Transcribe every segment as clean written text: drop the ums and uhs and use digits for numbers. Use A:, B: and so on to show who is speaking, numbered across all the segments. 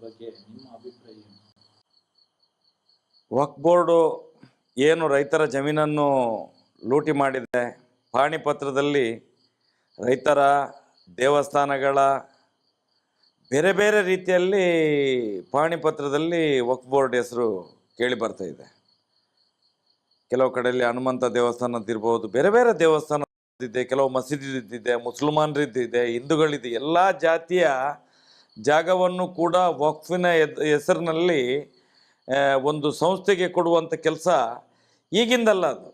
A: ಬಗ್ಗೆ ನಿಮ್ಮ ಅಭಿಪ್ರಾಯ ಏನು?
B: ವಕ್ಫ್ ಬೋರ್ಡು ಏನು ರೈತರ ಜಮೀನನ್ನು ಲೂಟಿ ಮಾಡಿದೆ, ಪಾಣಿಪತ್ರದಲ್ಲಿ ರೈತರ ದೇವಸ್ಥಾನಗಳ ಬೇರೆ ಬೇರೆ ರೀತಿಯಲ್ಲಿ ಪಾಣಿಪತ್ರದಲ್ಲಿ ವಕ್ಫ್ ಬೋರ್ಡ್ ಹೆಸರು ಕೇಳಿ ಬರ್ತಾ ಇದೆ. ಕೆಲವು ಕಡೆಯಲ್ಲಿ ಹನುಮಂತ ದೇವಸ್ಥಾನದಿರ್ಬೋದು, ಬೇರೆ ಬೇರೆ ದೇವಸ್ಥಾನ ಇದೆ, ಕೆಲವು ಮಸೀದಿದ್ದಿದೆ, ಮುಸಲ್ಮಾನರಿದ್ದಿದೆ, ಹಿಂದೂಗಳಿದೆ, ಎಲ್ಲ ಜಾತಿಯ ಜಾಗವನ್ನು ಕೂಡ ವಕ್ಫಿನ ಹೆಸರಿನಲ್ಲಿ ಒಂದು ಸಂಸ್ಥೆಗೆ ಕೊಡುವಂಥ ಕೆಲಸ ಈಗಿಂದಲ್ಲ, ಅದು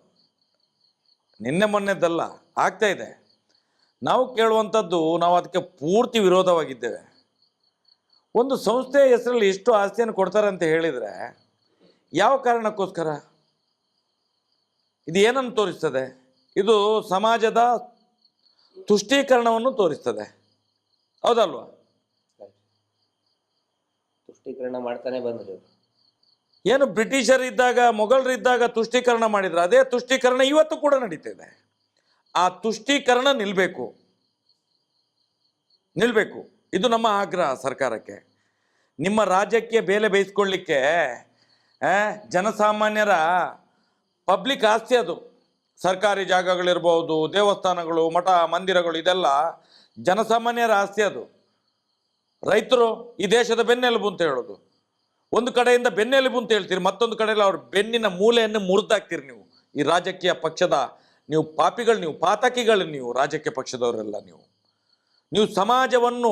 B: ನಿನ್ನೆ ಮೊನ್ನೆದಲ್ಲ, ಆಗ್ತಾ ಇದೆ. ನಾವು ಕೇಳುವಂಥದ್ದು, ನಾವು ಅದಕ್ಕೆ ಪೂರ್ತಿ ವಿರೋಧವಾಗಿದ್ದೇವೆ. ಒಂದು ಸಂಸ್ಥೆಯ ಹೆಸರಲ್ಲಿ ಎಷ್ಟು ಆಸ್ತಿಯನ್ನು ಕೊಡ್ತಾರೆ ಅಂತ ಹೇಳಿದರೆ ಯಾವ ಕಾರಣಕ್ಕೋಸ್ಕರ? ಇದು ಏನನ್ನು ತೋರಿಸ್ತದೆ? ಇದು ಸಮಾಜದ ತುಷ್ಟೀಕರಣವನ್ನು ತೋರಿಸ್ತದೆ, ಹೌದಲ್ವಾ?
C: ತುಷ್ಟೀಕರಣ ಮಾಡ್ತಾನೆ ಬಂದ್ರು.
B: ಏನು ಬ್ರಿಟಿಷರಿದ್ದಾಗ, ಮೊಘಲರಿದ್ದಾಗ ತುಷ್ಟೀಕರಣ ಮಾಡಿದ್ರು, ಅದೇ ತುಷ್ಟೀಕರಣ ಇವತ್ತು ಕೂಡ ನಡೀತಿದೆ. ಆ ತುಷ್ಟೀಕರಣ ನಿಲ್ಲಬೇಕು. ಇದು ನಮ್ಮ ಆಗ್ರಹ ಸರ್ಕಾರಕ್ಕೆ. ನಿಮ್ಮ ರಾಜ್ಯಕ್ಕೆ ಬೇಲೆ ಬೇಯಿಸ್ಕೊಳ್ಳಿಕ್ಕೆ ಜನಸಾಮಾನ್ಯರ ಪಬ್ಲಿಕ್ ಆಸ್ತಿ ಅದು. ಸರ್ಕಾರಿ ಜಾಗಗಳಿರ್ಬೋದು, ದೇವಸ್ಥಾನಗಳು, ಮಠ ಮಂದಿರಗಳು, ಇದೆಲ್ಲ ಜನಸಾಮಾನ್ಯರ ಆಸ್ತಿ. ಅದು ರೈತರು ಈ ದೇಶದ ಬೆನ್ನೆಲುಬು ಅಂತ ಹೇಳೋದು. ಒಂದು ಕಡೆಯಿಂದ ಬೆನ್ನೆಲುಬು ಅಂತ ಹೇಳ್ತೀರಿ, ಮತ್ತೊಂದು ಕಡೆಯಲ್ಲಿ ಅವ್ರ ಬೆನ್ನಿನ ಮೂಲೆಯನ್ನು ಮುರಿದಾಕ್ತೀರಿ ನೀವು. ಈ ರಾಜಕೀಯ ಪಕ್ಷದ ನೀವು ಪಾಪಿಗಳು, ನೀವು ಪಾತಕಿಗಳು, ನೀವು ರಾಜಕೀಯ ಪಕ್ಷದವರೆಲ್ಲ. ನೀವು ಸಮಾಜವನ್ನು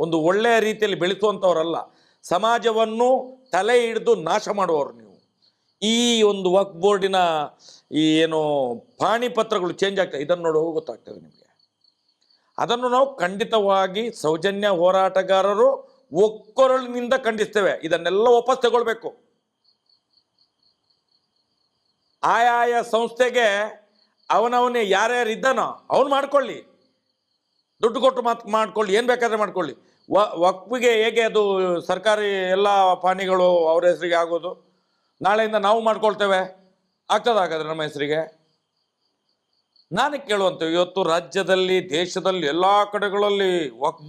B: ಒಂದು ಒಳ್ಳೆಯ ರೀತಿಯಲ್ಲಿ ಬೆಳೆಸುವಂಥವರಲ್ಲ, ಸಮಾಜವನ್ನು ತಲೆ ಹಿಡಿದು ನಾಶ ಮಾಡುವವರು ನೀವು. ಈ ಒಂದು ವಕ್ಫ್ ಬೋರ್ಡಿನ ಈ ಏನು ಪಾಣಿಪತ್ರಗಳು ಚೇಂಜ್ ಆಗ್ತದೆ, ಇದನ್ನು ನೋಡುವ ಗೊತ್ತಾಗ್ತದೆ ನಿಮಗೆ. ಅದನ್ನು ನಾವು ಖಂಡಿತವಾಗಿ ಸೌಜನ್ಯ ಹೋರಾಟಗಾರರು ಒಕ್ಕೊರಳಿನಿಂದ ಖಂಡಿಸ್ತೇವೆ. ಇದನ್ನೆಲ್ಲ ವಾಪಸ್ ತಗೊಳ್ಬೇಕು. ಆಯಾಯ ಸಂಸ್ಥೆಗೆ ಅವನವನೇ ಯಾರ್ಯಾರು ಇದ್ದಾನೋ ಅವನು ಮಾಡ್ಕೊಳ್ಳಿ, ದುಡ್ಡು ಕೊಟ್ಟು ಮಾಡ್ಕೊಳ್ಳಿ, ಏನು ಬೇಕಾದ್ರೆ ಮಾಡ್ಕೊಳ್ಳಿ. ವಕ್ಫಿಗೆ ಹೇಗೆ ಅದು ಸರ್ಕಾರಿ ಎಲ್ಲ ಪಾಣಿಗಳು ಅವ್ರ ಹೆಸರಿಗೆ ಆಗೋದು, ನಾಳೆಯಿಂದ ನಾವು ಮಾಡ್ಕೊಳ್ತೇವೆ, ಆಗ್ತದಾಗಾದ್ರೆ ನಮ್ಮ ಹೆಸರಿಗೆ? ನಾನು ಕೇಳುವಂಥವು, ಇವತ್ತು ರಾಜ್ಯದಲ್ಲಿ, ದೇಶದಲ್ಲಿ ಎಲ್ಲ ಕಡೆಗಳಲ್ಲಿ ವಕ್ಫ್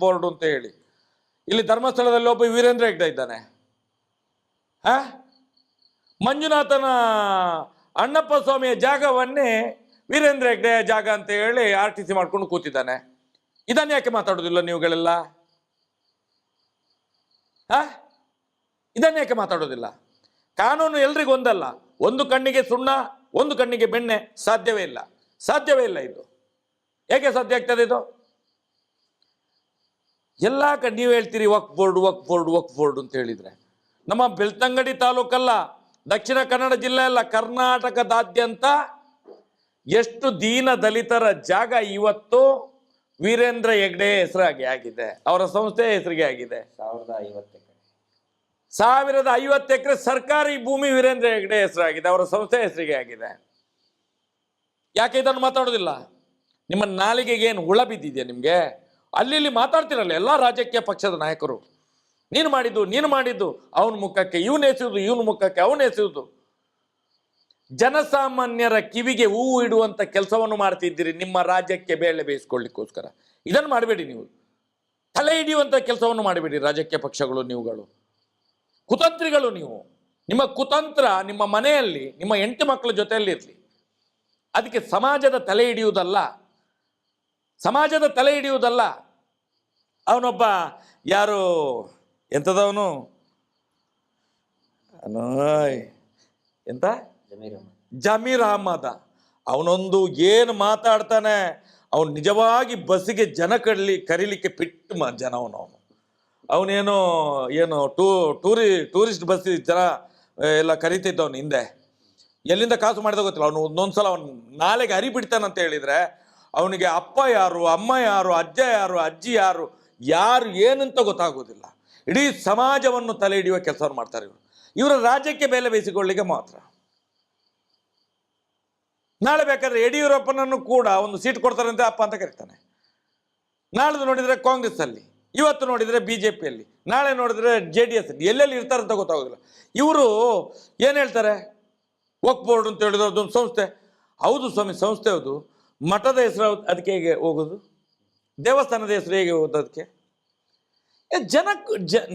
B: ಬೋರ್ಡ್ ಅಂತ ಹೇಳಿ, ಇಲ್ಲಿ ಧರ್ಮಸ್ಥಳದಲ್ಲಿ ಒಬ್ಬ ವೀರೇಂದ್ರ ಹೆಗ್ಡೆ ಇದ್ದಾನೆ. ಮಂಜುನಾಥನ ಅಣ್ಣಪ್ಪ ಸ್ವಾಮಿಯ ಜಾಗವನ್ನೇ ವೀರೇಂದ್ರ ಹೆಗ್ಡೆ ಜಾಗ ಅಂತ ಹೇಳಿ RTC ಮಾಡ್ಕೊಂಡು ಕೂತಿದ್ದಾನೆ. ಇದನ್ನು ಯಾಕೆ ಮಾತಾಡೋದಿಲ್ಲ ನೀವುಗಳೆಲ್ಲ? ಇದನ್ನು ಯಾಕೆ ಮಾತಾಡೋದಿಲ್ಲ? ಕಾನೂನು ಎಲ್ರಿಗೂ ಒಂದಲ್ಲ. ಒಂದು ಕಣ್ಣಿಗೆ ಸುಣ್ಣ, ಒಂದು ಕಣ್ಣಿಗೆ ಬೆಣ್ಣೆ ಸಾಧ್ಯವೇ ಇಲ್ಲ. ಇದು ಹೇಗೆ ಸಾಧ್ಯ ಆಗ್ತದೆ? ಇದು ಎಲ್ಲ ನೀವು ಹೇಳ್ತೀರಿ ವಕ್ಫ್ ಬೋರ್ಡ್ ಅಂತ ಹೇಳಿದ್ರೆ, ನಮ್ಮ ಬೆಳ್ತಂಗಡಿ ತಾಲೂಕಲ್ಲ, ದಕ್ಷಿಣ ಕನ್ನಡ ಜಿಲ್ಲೆ ಅಲ್ಲ, ಕರ್ನಾಟಕದಾದ್ಯಂತ ಎಷ್ಟು ದೀನ ದಲಿತರ ಜಾಗ ಇವತ್ತು ವೀರೇಂದ್ರ ಹೆಗ್ಡೆ ಹೆಸರಾಗಿ ಆಗಿದೆ, ಅವರ ಸಂಸ್ಥೆ ಹೆಸರಿಗೆ ಆಗಿದೆ. 1050 ಎಕರೆ ಸರ್ಕಾರಿ ಭೂಮಿ ವೀರೇಂದ್ರ ಹೆಗ್ಡೆ ಹೆಸರಾಗಿದೆ, ಅವರ ಸಂಸ್ಥೆ ಹೆಸರಿಗೆ ಆಗಿದೆ. ಯಾಕೆ ಇದನ್ನು ಮಾತಾಡೋದಿಲ್ಲ? ನಿಮ್ಮ ನಾಲಿಗೆಗೆ ಏನು ಹುಳ ಬಿದ್ದಿದೆಯಾ ನಿಮಗೆ? ಅಲ್ಲಿ ಮಾತಾಡ್ತಿರಲ್ಲ ಎಲ್ಲ ರಾಜಕೀಯ ಪಕ್ಷದ ನಾಯಕರು, ನೀನು ಮಾಡಿದ್ದು ಅವನ ಮುಖಕ್ಕೆ ಇವನು ಎಸೆಯುವುದು, ಇವನ ಮುಖಕ್ಕೆ ಅವನು ಎಸೆಯುವುದು. ಜನಸಾಮಾನ್ಯರ ಕಿವಿಗೆ ಹೂವು ಇಡುವಂತ ಕೆಲಸವನ್ನು ಮಾಡ್ತಿದ್ದೀರಿ ನಿಮ್ಮ ರಾಜ್ಯಕ್ಕೆ ಬೇಳೆ ಬೇಯಿಸ್ಕೊಳ್ಳಿಕ್ಕೋಸ್ಕರ. ಇದನ್ನು ಮಾಡಬೇಡಿ. ನೀವು ತಲೆ ಹಿಡಿಯುವಂತ ಕೆಲಸವನ್ನು ಮಾಡಬೇಡಿ. ರಾಜಕೀಯ ಪಕ್ಷಗಳು, ನೀವುಗಳು ಕುತಂತ್ರಿಗಳು. ನಿಮ್ಮ ಕುತಂತ್ರ ನಿಮ್ಮ ಮನೆಯಲ್ಲಿ, ನಿಮ್ಮ ಹೆಂಡತಿ ಮಕ್ಕಳ ಜೊತೆಯಲ್ಲಿ ಇರಲಿ. ಅದಕ್ಕೆ ಸಮಾಜದ ತಲೆ ಹಿಡಿಯುವುದಲ್ಲ. ಅವನೊಬ್ಬ ಯಾರು ಎಂಥದವನು ಎಂತ ಜಮೀರ್ ಅಹಮದ, ಅವನೊಂದು ಏನು ಮಾತಾಡ್ತಾನೆ, ಅವನು ನಿಜವಾಗಿ ಬಸ್ಸಿಗೆ ಜನ ಕರೀಲಿಕ್ಕೆ ಪಿಟ್ಟು ಜನ. ಅವನೇನೋ ಟೂರಿಸ್ಟ್ ಬಸ್ ಜನ ಎಲ್ಲ ಕರಿತಿದ್ದವನು ಹಿಂದೆ. ಎಲ್ಲಿಂದ ಕಾಸು ಮಾಡಿದ ಗೊತ್ತಿಲ್ಲ. ಅವನು ಒಂದೊಂದ್ಸಲ ಅವನು ನಾಳೆಗೆ ಹರಿಬಿಡ್ತಾನಂತ ಹೇಳಿದ್ರೆ ಅವನಿಗೆ ಅಪ್ಪ ಯಾರು, ಅಮ್ಮ ಯಾರು, ಅಜ್ಜ ಯಾರು, ಅಜ್ಜಿ ಯಾರು ಏನಂತ ಗೊತ್ತಾಗೋದಿಲ್ಲ. ಇಡೀ ಸಮಾಜವನ್ನು ತಲೆ ಹಿಡಿಯುವ ಕೆಲಸವನ್ನು ಮಾಡ್ತಾರೆ ಇವರ ರಾಜ್ಯಕ್ಕೆ ಬೆಲೆ ಬೇಯಿಸಿಕೊಳ್ಳಿಕ್ಕೆ ಮಾತ್ರ. ನಾಳೆ ಬೇಕಾದ್ರೆ ಯಡಿಯೂರಪ್ಪನನ್ನು ಕೂಡ ಒಂದು ಸೀಟ್ ಕೊಡ್ತಾರಂತೆ ಅಪ್ಪ ಅಂತ ಕರೀತಾನೆ. ನಾಳೆ ನೋಡಿದ್ರೆ ಕಾಂಗ್ರೆಸ್ ಅಲ್ಲಿ, ಇವತ್ತು ನೋಡಿದ್ರೆ BJPಯಲ್ಲಿ, ನಾಳೆ ನೋಡಿದ್ರೆ JDS ಅಲ್ಲಿ, ಎಲ್ಲೆಲ್ಲಿ ಇರ್ತಾರಂತ ಗೊತ್ತಾಗೋದಿಲ್ಲ. ಇವರು ಏನು ಹೇಳ್ತಾರೆ? ವಕ್ಫ್ ಬೋರ್ಡ್ ಅಂತ ಹೇಳಿದ್ರೆ ಅದೊಂದು ಸಂಸ್ಥೆ. ಹೌದು ಸ್ವಾಮಿ, ಸಂಸ್ಥೆ ಹೌದು. ಮಠದ ಹೆಸರು ಅದಕ್ಕೆ ಹೇಗೆ ಹೋಗೋದು? ದೇವಸ್ಥಾನದ ಹೆಸರು ಹೇಗೆ ಹೋಗೋದು? ಅದಕ್ಕೆ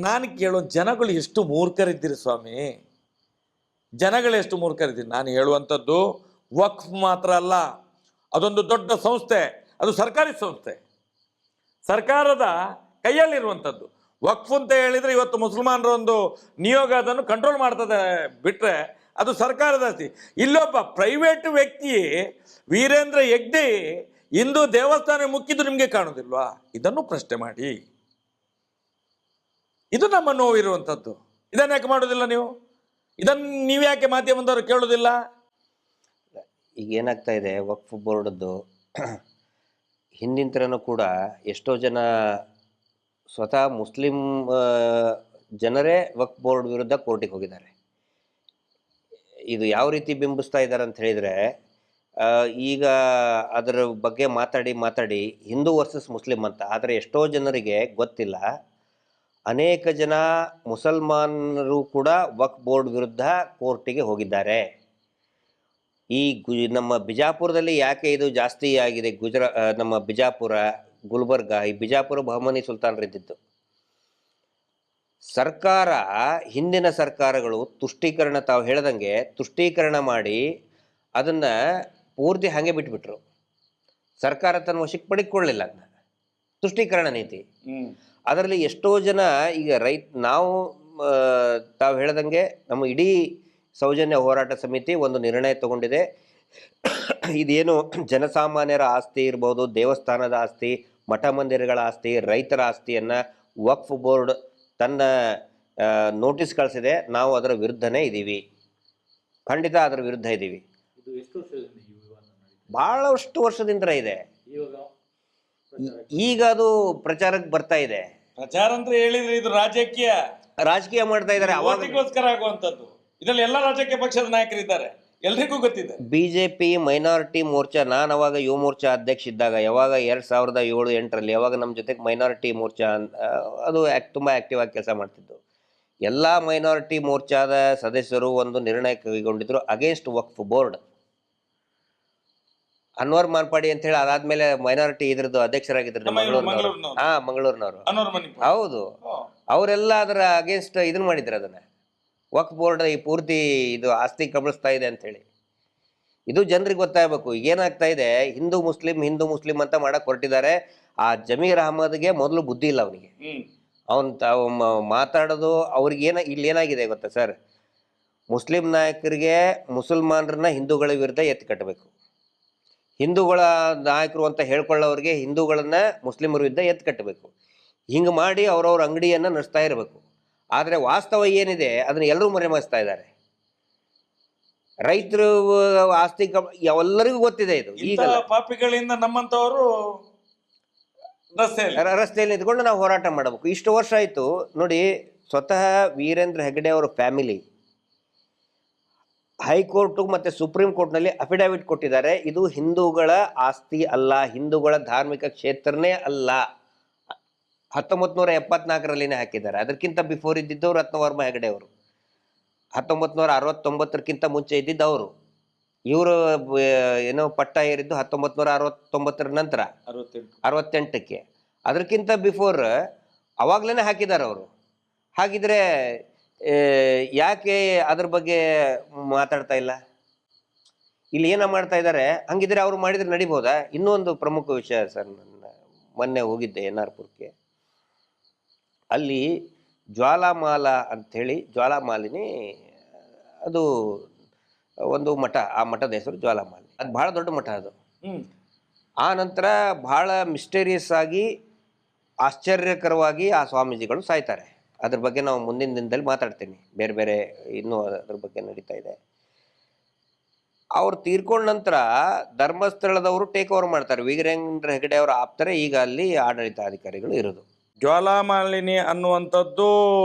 B: ನಾನು ಕೇಳೋ ಜನಗಳು ಎಷ್ಟು ಮೂರ್ಖರಿದ್ದೀರಿ ಸ್ವಾಮಿ, ಜನಗಳು ಎಷ್ಟು ಮೂರ್ಖರಿದ್ದೀರಿ. ನಾನು ಹೇಳುವಂಥದ್ದು ವಕ್ಫ್ ಮಾತ್ರ ಅಲ್ಲ, ಅದೊಂದು ದೊಡ್ಡ ಸಂಸ್ಥೆ, ಅದು ಸರ್ಕಾರಿ ಸಂಸ್ಥೆ, ಸರ್ಕಾರದ ಕೈಯಲ್ಲಿರುವಂಥದ್ದು. ವಕ್ಫ್ ಅಂತ ಹೇಳಿದರೆ ಇವತ್ತು ಮುಸಲ್ಮಾನರ ಒಂದು ನಿಯೋಗ ಅದನ್ನು ಕಂಟ್ರೋಲ್ ಮಾಡ್ತದೆ ಬಿಟ್ಟರೆ ಅದು ಸರ್ಕಾರದ ಆಸ್ತಿ. ಇಲ್ಲೊಬ್ಬ ಪ್ರೈವೇಟ್ ವ್ಯಕ್ತಿ ವೀರೇಂದ್ರ ಹೆಗ್ಡೆ ಹಿಂದೂ ದೇವಸ್ಥಾನ ಮುಕ್ಕಿದ್ದು ನಿಮಗೆ ಕಾಣೋದಿಲ್ವಾ? ಇದನ್ನು ಪ್ರಶ್ನೆ ಮಾಡಿ. ಇದು ನಮ್ಮ ನೋವಿರುವಂಥದ್ದು. ಇದನ್ನು ಯಾಕೆ ಮಾಡೋದಿಲ್ಲ ನೀವು? ಇದನ್ನು ನೀವು ಯಾಕೆ ಮಾಧ್ಯಮದವರು ಕೇಳೋದಿಲ್ಲ?
C: ಈಗ ಏನಾಗ್ತಾ ಇದೆ, ವಕ್ಫ್ ಬೋರ್ಡದ್ದು ಹಿಂದಿನ ಥರನೂ ಕೂಡ ಎಷ್ಟೋ ಜನ ಸ್ವತಃ ಮುಸ್ಲಿಂ ಜನರೇ ವಕ್ಫ್ ಬೋರ್ಡ್ ವಿರುದ್ಧ ಕೋರ್ಟಿಗೆ ಹೋಗಿದ್ದಾರೆ. ಇದು ಯಾವ ರೀತಿ ಬಿಂಬಿಸ್ತಾ ಇದ್ದಾರೆ ಅಂತ ಹೇಳಿದರೆ, ಈಗ ಅದರ ಬಗ್ಗೆ ಮಾತಾಡಿ ಹಿಂದೂ ವರ್ಸಸ್ ಮುಸ್ಲಿಂ ಅಂತ. ಆದರೆ ಎಷ್ಟೋ ಜನರಿಗೆ ಗೊತ್ತಿಲ್ಲ, ಅನೇಕ ಜನ ಮುಸಲ್ಮಾನರು ಕೂಡ ವಕ್ಫ್ ಬೋರ್ಡ್ ವಿರುದ್ಧ ಕೋರ್ಟಿಗೆ ಹೋಗಿದ್ದಾರೆ. ಈ ನಮ್ಮ ಬಿಜಾಪುರದಲ್ಲಿ ಯಾಕೆ ಇದು ಜಾಸ್ತಿ ಆಗಿದೆ? ನಮ್ಮ ಬಿಜಾಪುರ, ಗುಲ್ಬರ್ಗ, ಈ ಬಿಜಾಪುರ ಬಹಮನಿ ಸುಲ್ತಾನರಿದ್ದಿತ್ತು. ಸರ್ಕಾರ, ಹಿಂದಿನ ಸರ್ಕಾರಗಳು ತುಷ್ಟೀಕರಣ, ತಾವು ಹೇಳ್ದಂಗೆ ತುಷ್ಟೀಕರಣ ಮಾಡಿ ಅದನ್ನು ಪೂರ್ತಿ ಹಾಗೆ ಬಿಟ್ಬಿಟ್ರು. ಸರ್ಕಾರ ತನ್ನ ವಶಕ್ಕೆ ಪಡಿಕೊಳ್ಳಿಲ್ಲ ಅದನ್ನ, ತುಷ್ಟೀಕರಣ ನೀತಿ. ಅದರಲ್ಲಿ ಎಷ್ಟೋ ಜನ ಈಗ ನಾವು ತಾವು ಹೇಳ್ದಂಗೆ ನಮ್ಮ ಇಡೀ ಸೌಜನ್ಯ ಹೋರಾಟ ಸಮಿತಿ ಒಂದು ನಿರ್ಣಯ ತಗೊಂಡಿದೆ. ಇದೇನು ಜನಸಾಮಾನ್ಯರ ಆಸ್ತಿ ಇರ್ಬೋದು, ದೇವಸ್ಥಾನದ ಆಸ್ತಿ, ಮಠ ಮಂದಿರಗಳ ಆಸ್ತಿ, ರೈತರ ಆಸ್ತಿಯನ್ನು ವಕ್ಫ್ ಬೋರ್ಡ್ ತನ್ನ ನೋಟಿಸ್ ಕಳಿಸಿದೆ. ನಾವು ಅದರ ವಿರುದ್ಧನೇ ಇದ್ದೀವಿ, ಖಂಡಿತ ಅದರ ವಿರುದ್ಧ ಇದ್ದೀವಿ. ಬಹಳಷ್ಟು ವರ್ಷದಿಂದ ಇದೆ. ಈಗ ಅದು ಪ್ರಚಾರಕ್ಕೆ ಬರ್ತಾ ಇದೆ.
B: ಪ್ರಚಾರ ಅಂತ ಹೇಳಿದ್ರೆ ಇದು ರಾಜಕೀಯ ಮಾಡ್ತಾ ಇದ್ದಾರೆ, ಅವಾಗಗೋಸ್ಕರ ಆಗುವಂಥದ್ದು. ಇದರಲ್ಲಿ ಎಲ್ಲ ರಾಜಕೀಯ ಪಕ್ಷದ ನಾಯಕರಿದ್ದಾರೆ, ಎಲ್ರಿಗೂ ಗೊತ್ತಿದೆ.
C: ಬಿಜೆಪಿ ಮೈನಾರಿಟಿ ಮೋರ್ಚಾ, ನಾನು ಅವಾಗ ಯುವ ಮೋರ್ಚಾ ಅಧ್ಯಕ್ಷ ಇದ್ದಾಗ, ಯಾವಾಗ 2007-8ರಲ್ಲಿ ಯಾವಾಗ ನಮ್ಮ ಜೊತೆಗೆ ಮೈನಾರಿಟಿ ಮೋರ್ಚಾ ಅದು ತುಂಬ ಆಕ್ಟಿವ್ ಆಗಿ ಕೆಲಸ ಮಾಡ್ತಿದ್ದು. ಎಲ್ಲ ಮೈನಾರಿಟಿ ಮೋರ್ಚಾದ ಸದಸ್ಯರು ಒಂದು ನಿರ್ಣಯ ಕೈಗೊಂಡಿದ್ರು ಅಗೇನ್ಸ್ಟ್ ವಕ್ಫ್ ಬೋರ್ಡ್. ಅನ್ವರ್ ಮಾರ್ಪಾಡಿ ಅಂತ ಹೇಳಿ ಅದಾದ್ಮೇಲೆ ಮೈನಾರಿಟಿ ಇದ್ರದ್ದು ಅಧ್ಯಕ್ಷರಾಗಿದ್ರು ಮಂಗಳೂರಿನವರು. ಹೌದು, ಅವರೆಲ್ಲ ಅದರ ಅಗೇನ್ಸ್ಟ್ ಇದನ್ನ ಮಾಡಿದ್ರು. ಅದನ್ನ ವಕ್ಫ್ ಬೋರ್ಡ್ ಈ ಪೂರ್ತಿ ಇದು ಆಸ್ತಿ ಕಬಳಿಸ್ತಾ ಇದೆ ಅಂತ ಹೇಳಿ. ಇದು ಜನರಿಗೆ ಗೊತ್ತಾಗಬೇಕು. ಏನಾಗ್ತಾ ಇದೆ, ಹಿಂದೂ ಮುಸ್ಲಿಂ ಅಂತ ಮಾಡಕ್ ಹೊರಟಿದ್ದಾರೆ. ಆ ಜಮೀರ್ ಅಹಮದ್ಗೆ ಮೊದಲು ಬುದ್ಧಿ ಇಲ್ಲ ಅವನಿಗೆ. ಮಾತಾಡೋದು ಅವ್ರಿಗೆ ಇಲ್ಲಿ ಏನಾಗಿದೆ ಗೊತ್ತಾ ಸರ್, ಮುಸ್ಲಿಂ ನಾಯಕರಿಗೆ ಮುಸಲ್ಮಾನರನ್ನ ಹಿಂದೂಗಳ ವಿರುದ್ಧ ಎತ್ತಿ ಕಟ್ಟಬೇಕು, ಹಿಂದೂಗಳ ನಾಯಕರು ಅಂತ ಹೇಳ್ಕೊಳ್ಳೋರಿಗೆ ಹಿಂದೂಗಳನ್ನ ಮುಸ್ಲಿಮರ ವಿರುದ್ಧ ಎತ್ತು ಕಟ್ಟಬೇಕು. ಹಿಂಗೆ ಮಾಡಿ ಅವ್ರವ್ರ ಅಂಗಡಿಯನ್ನು ನಡೆಸ್ತಾ ಇರಬೇಕು. ಆದರೆ ವಾಸ್ತವ ಏನಿದೆ ಅದನ್ನ ಎಲ್ಲರೂ ಮರೆಮಾಚ್ತಾ ಇದ್ದಾರೆ. ರೈತರು ಆಸ್ತಿ ಎಲ್ಲರಿಗೂ ಗೊತ್ತಿದೆ. ಇದು ಈಗ
B: ಪಾಪಿಗಳಿಂದ ನಮ್ಮಂತವರು
C: ರಸ್ತೆಯಲ್ಲಿ ನಿಂತ್ಕೊಂಡು ನಾವು ಹೋರಾಟ ಮಾಡಬೇಕು. ಇಷ್ಟು ವರ್ಷ ಆಯ್ತು ನೋಡಿ. ಸ್ವತಃ ವೀರೇಂದ್ರ ಹೆಗ್ಡೆ ಅವರ ಫ್ಯಾಮಿಲಿ ಹೈಕೋರ್ಟ್ ಮತ್ತು ಸುಪ್ರೀಂ ಕೋರ್ಟ್ನಲ್ಲಿ ಅಫಿಡವಿಟ್ ಕೊಟ್ಟಿದ್ದಾರೆ, ಇದು ಹಿಂದೂಗಳ ಆಸ್ತಿ ಅಲ್ಲ, ಹಿಂದೂಗಳ ಧಾರ್ಮಿಕ ಕ್ಷೇತ್ರನೇ ಅಲ್ಲ. 1974ರಲ್ಲಿನೇ ಹಾಕಿದ್ದಾರೆ. ಅದಕ್ಕಿಂತ ಬಿಫೋರ್ ಇದ್ದಿದ್ದು ರತ್ನವರ್ಮ ಹೆಗಡೆ ಅವರು. 1969ಕ್ಕಿಂತ ಮುಂಚೆ ಇದ್ದಿದ್ದವರು. ಇವರು ಏನೋ ಪಟ್ಟ ಏರಿದ್ದು 1969 ನಂತರ 68ಕ್ಕೆ. ಅದಕ್ಕಿಂತ ಬಿಫೋರ್ ಅವಾಗ್ಲೇ ಹಾಕಿದ್ದಾರೆ ಅವರು. ಹಾಗಿದ್ರೆ ಯಾಕೆ ಅದ್ರ ಬಗ್ಗೆ ಮಾತಾಡ್ತಾ ಇಲ್ಲ? ಇಲ್ಲಿ ಏನ ಮಾಡ್ತಾ ಇದ್ದಾರೆ? ಹಂಗಿದ್ರೆ ಅವ್ರು ಮಾಡಿದ್ರೆ ನಡಿಬೋದಾ? ಇನ್ನೂ ಒಂದು ಪ್ರಮುಖ ವಿಷಯ ಸರ್, ಮೊನ್ನೆ ಹೋಗಿದ್ದೆ NR-ಪುರಕ್ಕೆ. ಅಲ್ಲಿ ಜ್ವಾಲಾಮಾಲ ಅಂಥೇಳಿ, ಜ್ವಾಲಾಮಾಲಿನಿ ಅದು ಒಂದು ಮಠ. ಆ ಮಠದ ಹೆಸರು ಜ್ವಾಲಾಮಾಲಿ. ಅದು ಬಹಳ ದೊಡ್ಡ ಮಠ ಅದು. ಆ ನಂತರ ಬಹಳ ಮಿಸ್ಟೀರಿಯಸ್ ಆಗಿ, ಆಶ್ಚರ್ಯಕರವಾಗಿ ಆ ಸ್ವಾಮೀಜಿಗಳು ಸಾಯ್ತಾರೆ. ಅದ್ರ ಬಗ್ಗೆ ನಾವು ಮುಂದಿನ ದಿನದಲ್ಲಿ ಮಾತಾಡ್ತೀನಿ. ಬೇರೆ ಬೇರೆ ಇನ್ನೂ ಅದ್ರ ಬಗ್ಗೆ ನಡೀತಾ ಇದೆ. ಅವ್ರು ತೀರ್ಕೊಂಡ ನಂತರ ಧರ್ಮಸ್ಥಳದವರು ಟೇಕ್ ಓವರ್ ಮಾಡ್ತಾರೆ. ವೀರೇಂದ್ರ ಹೆಗಡೆ ಅವರ ಆಪ್ತರೆ ಈಗ ಅಲ್ಲಿ ಆಡಳಿತಾಧಿಕಾರಿಗಳು ಇರೋದು.
B: ಜ್ವಾಲಾಮಾಲಿನಿ ಅನ್ನುವಂಥದ್ದು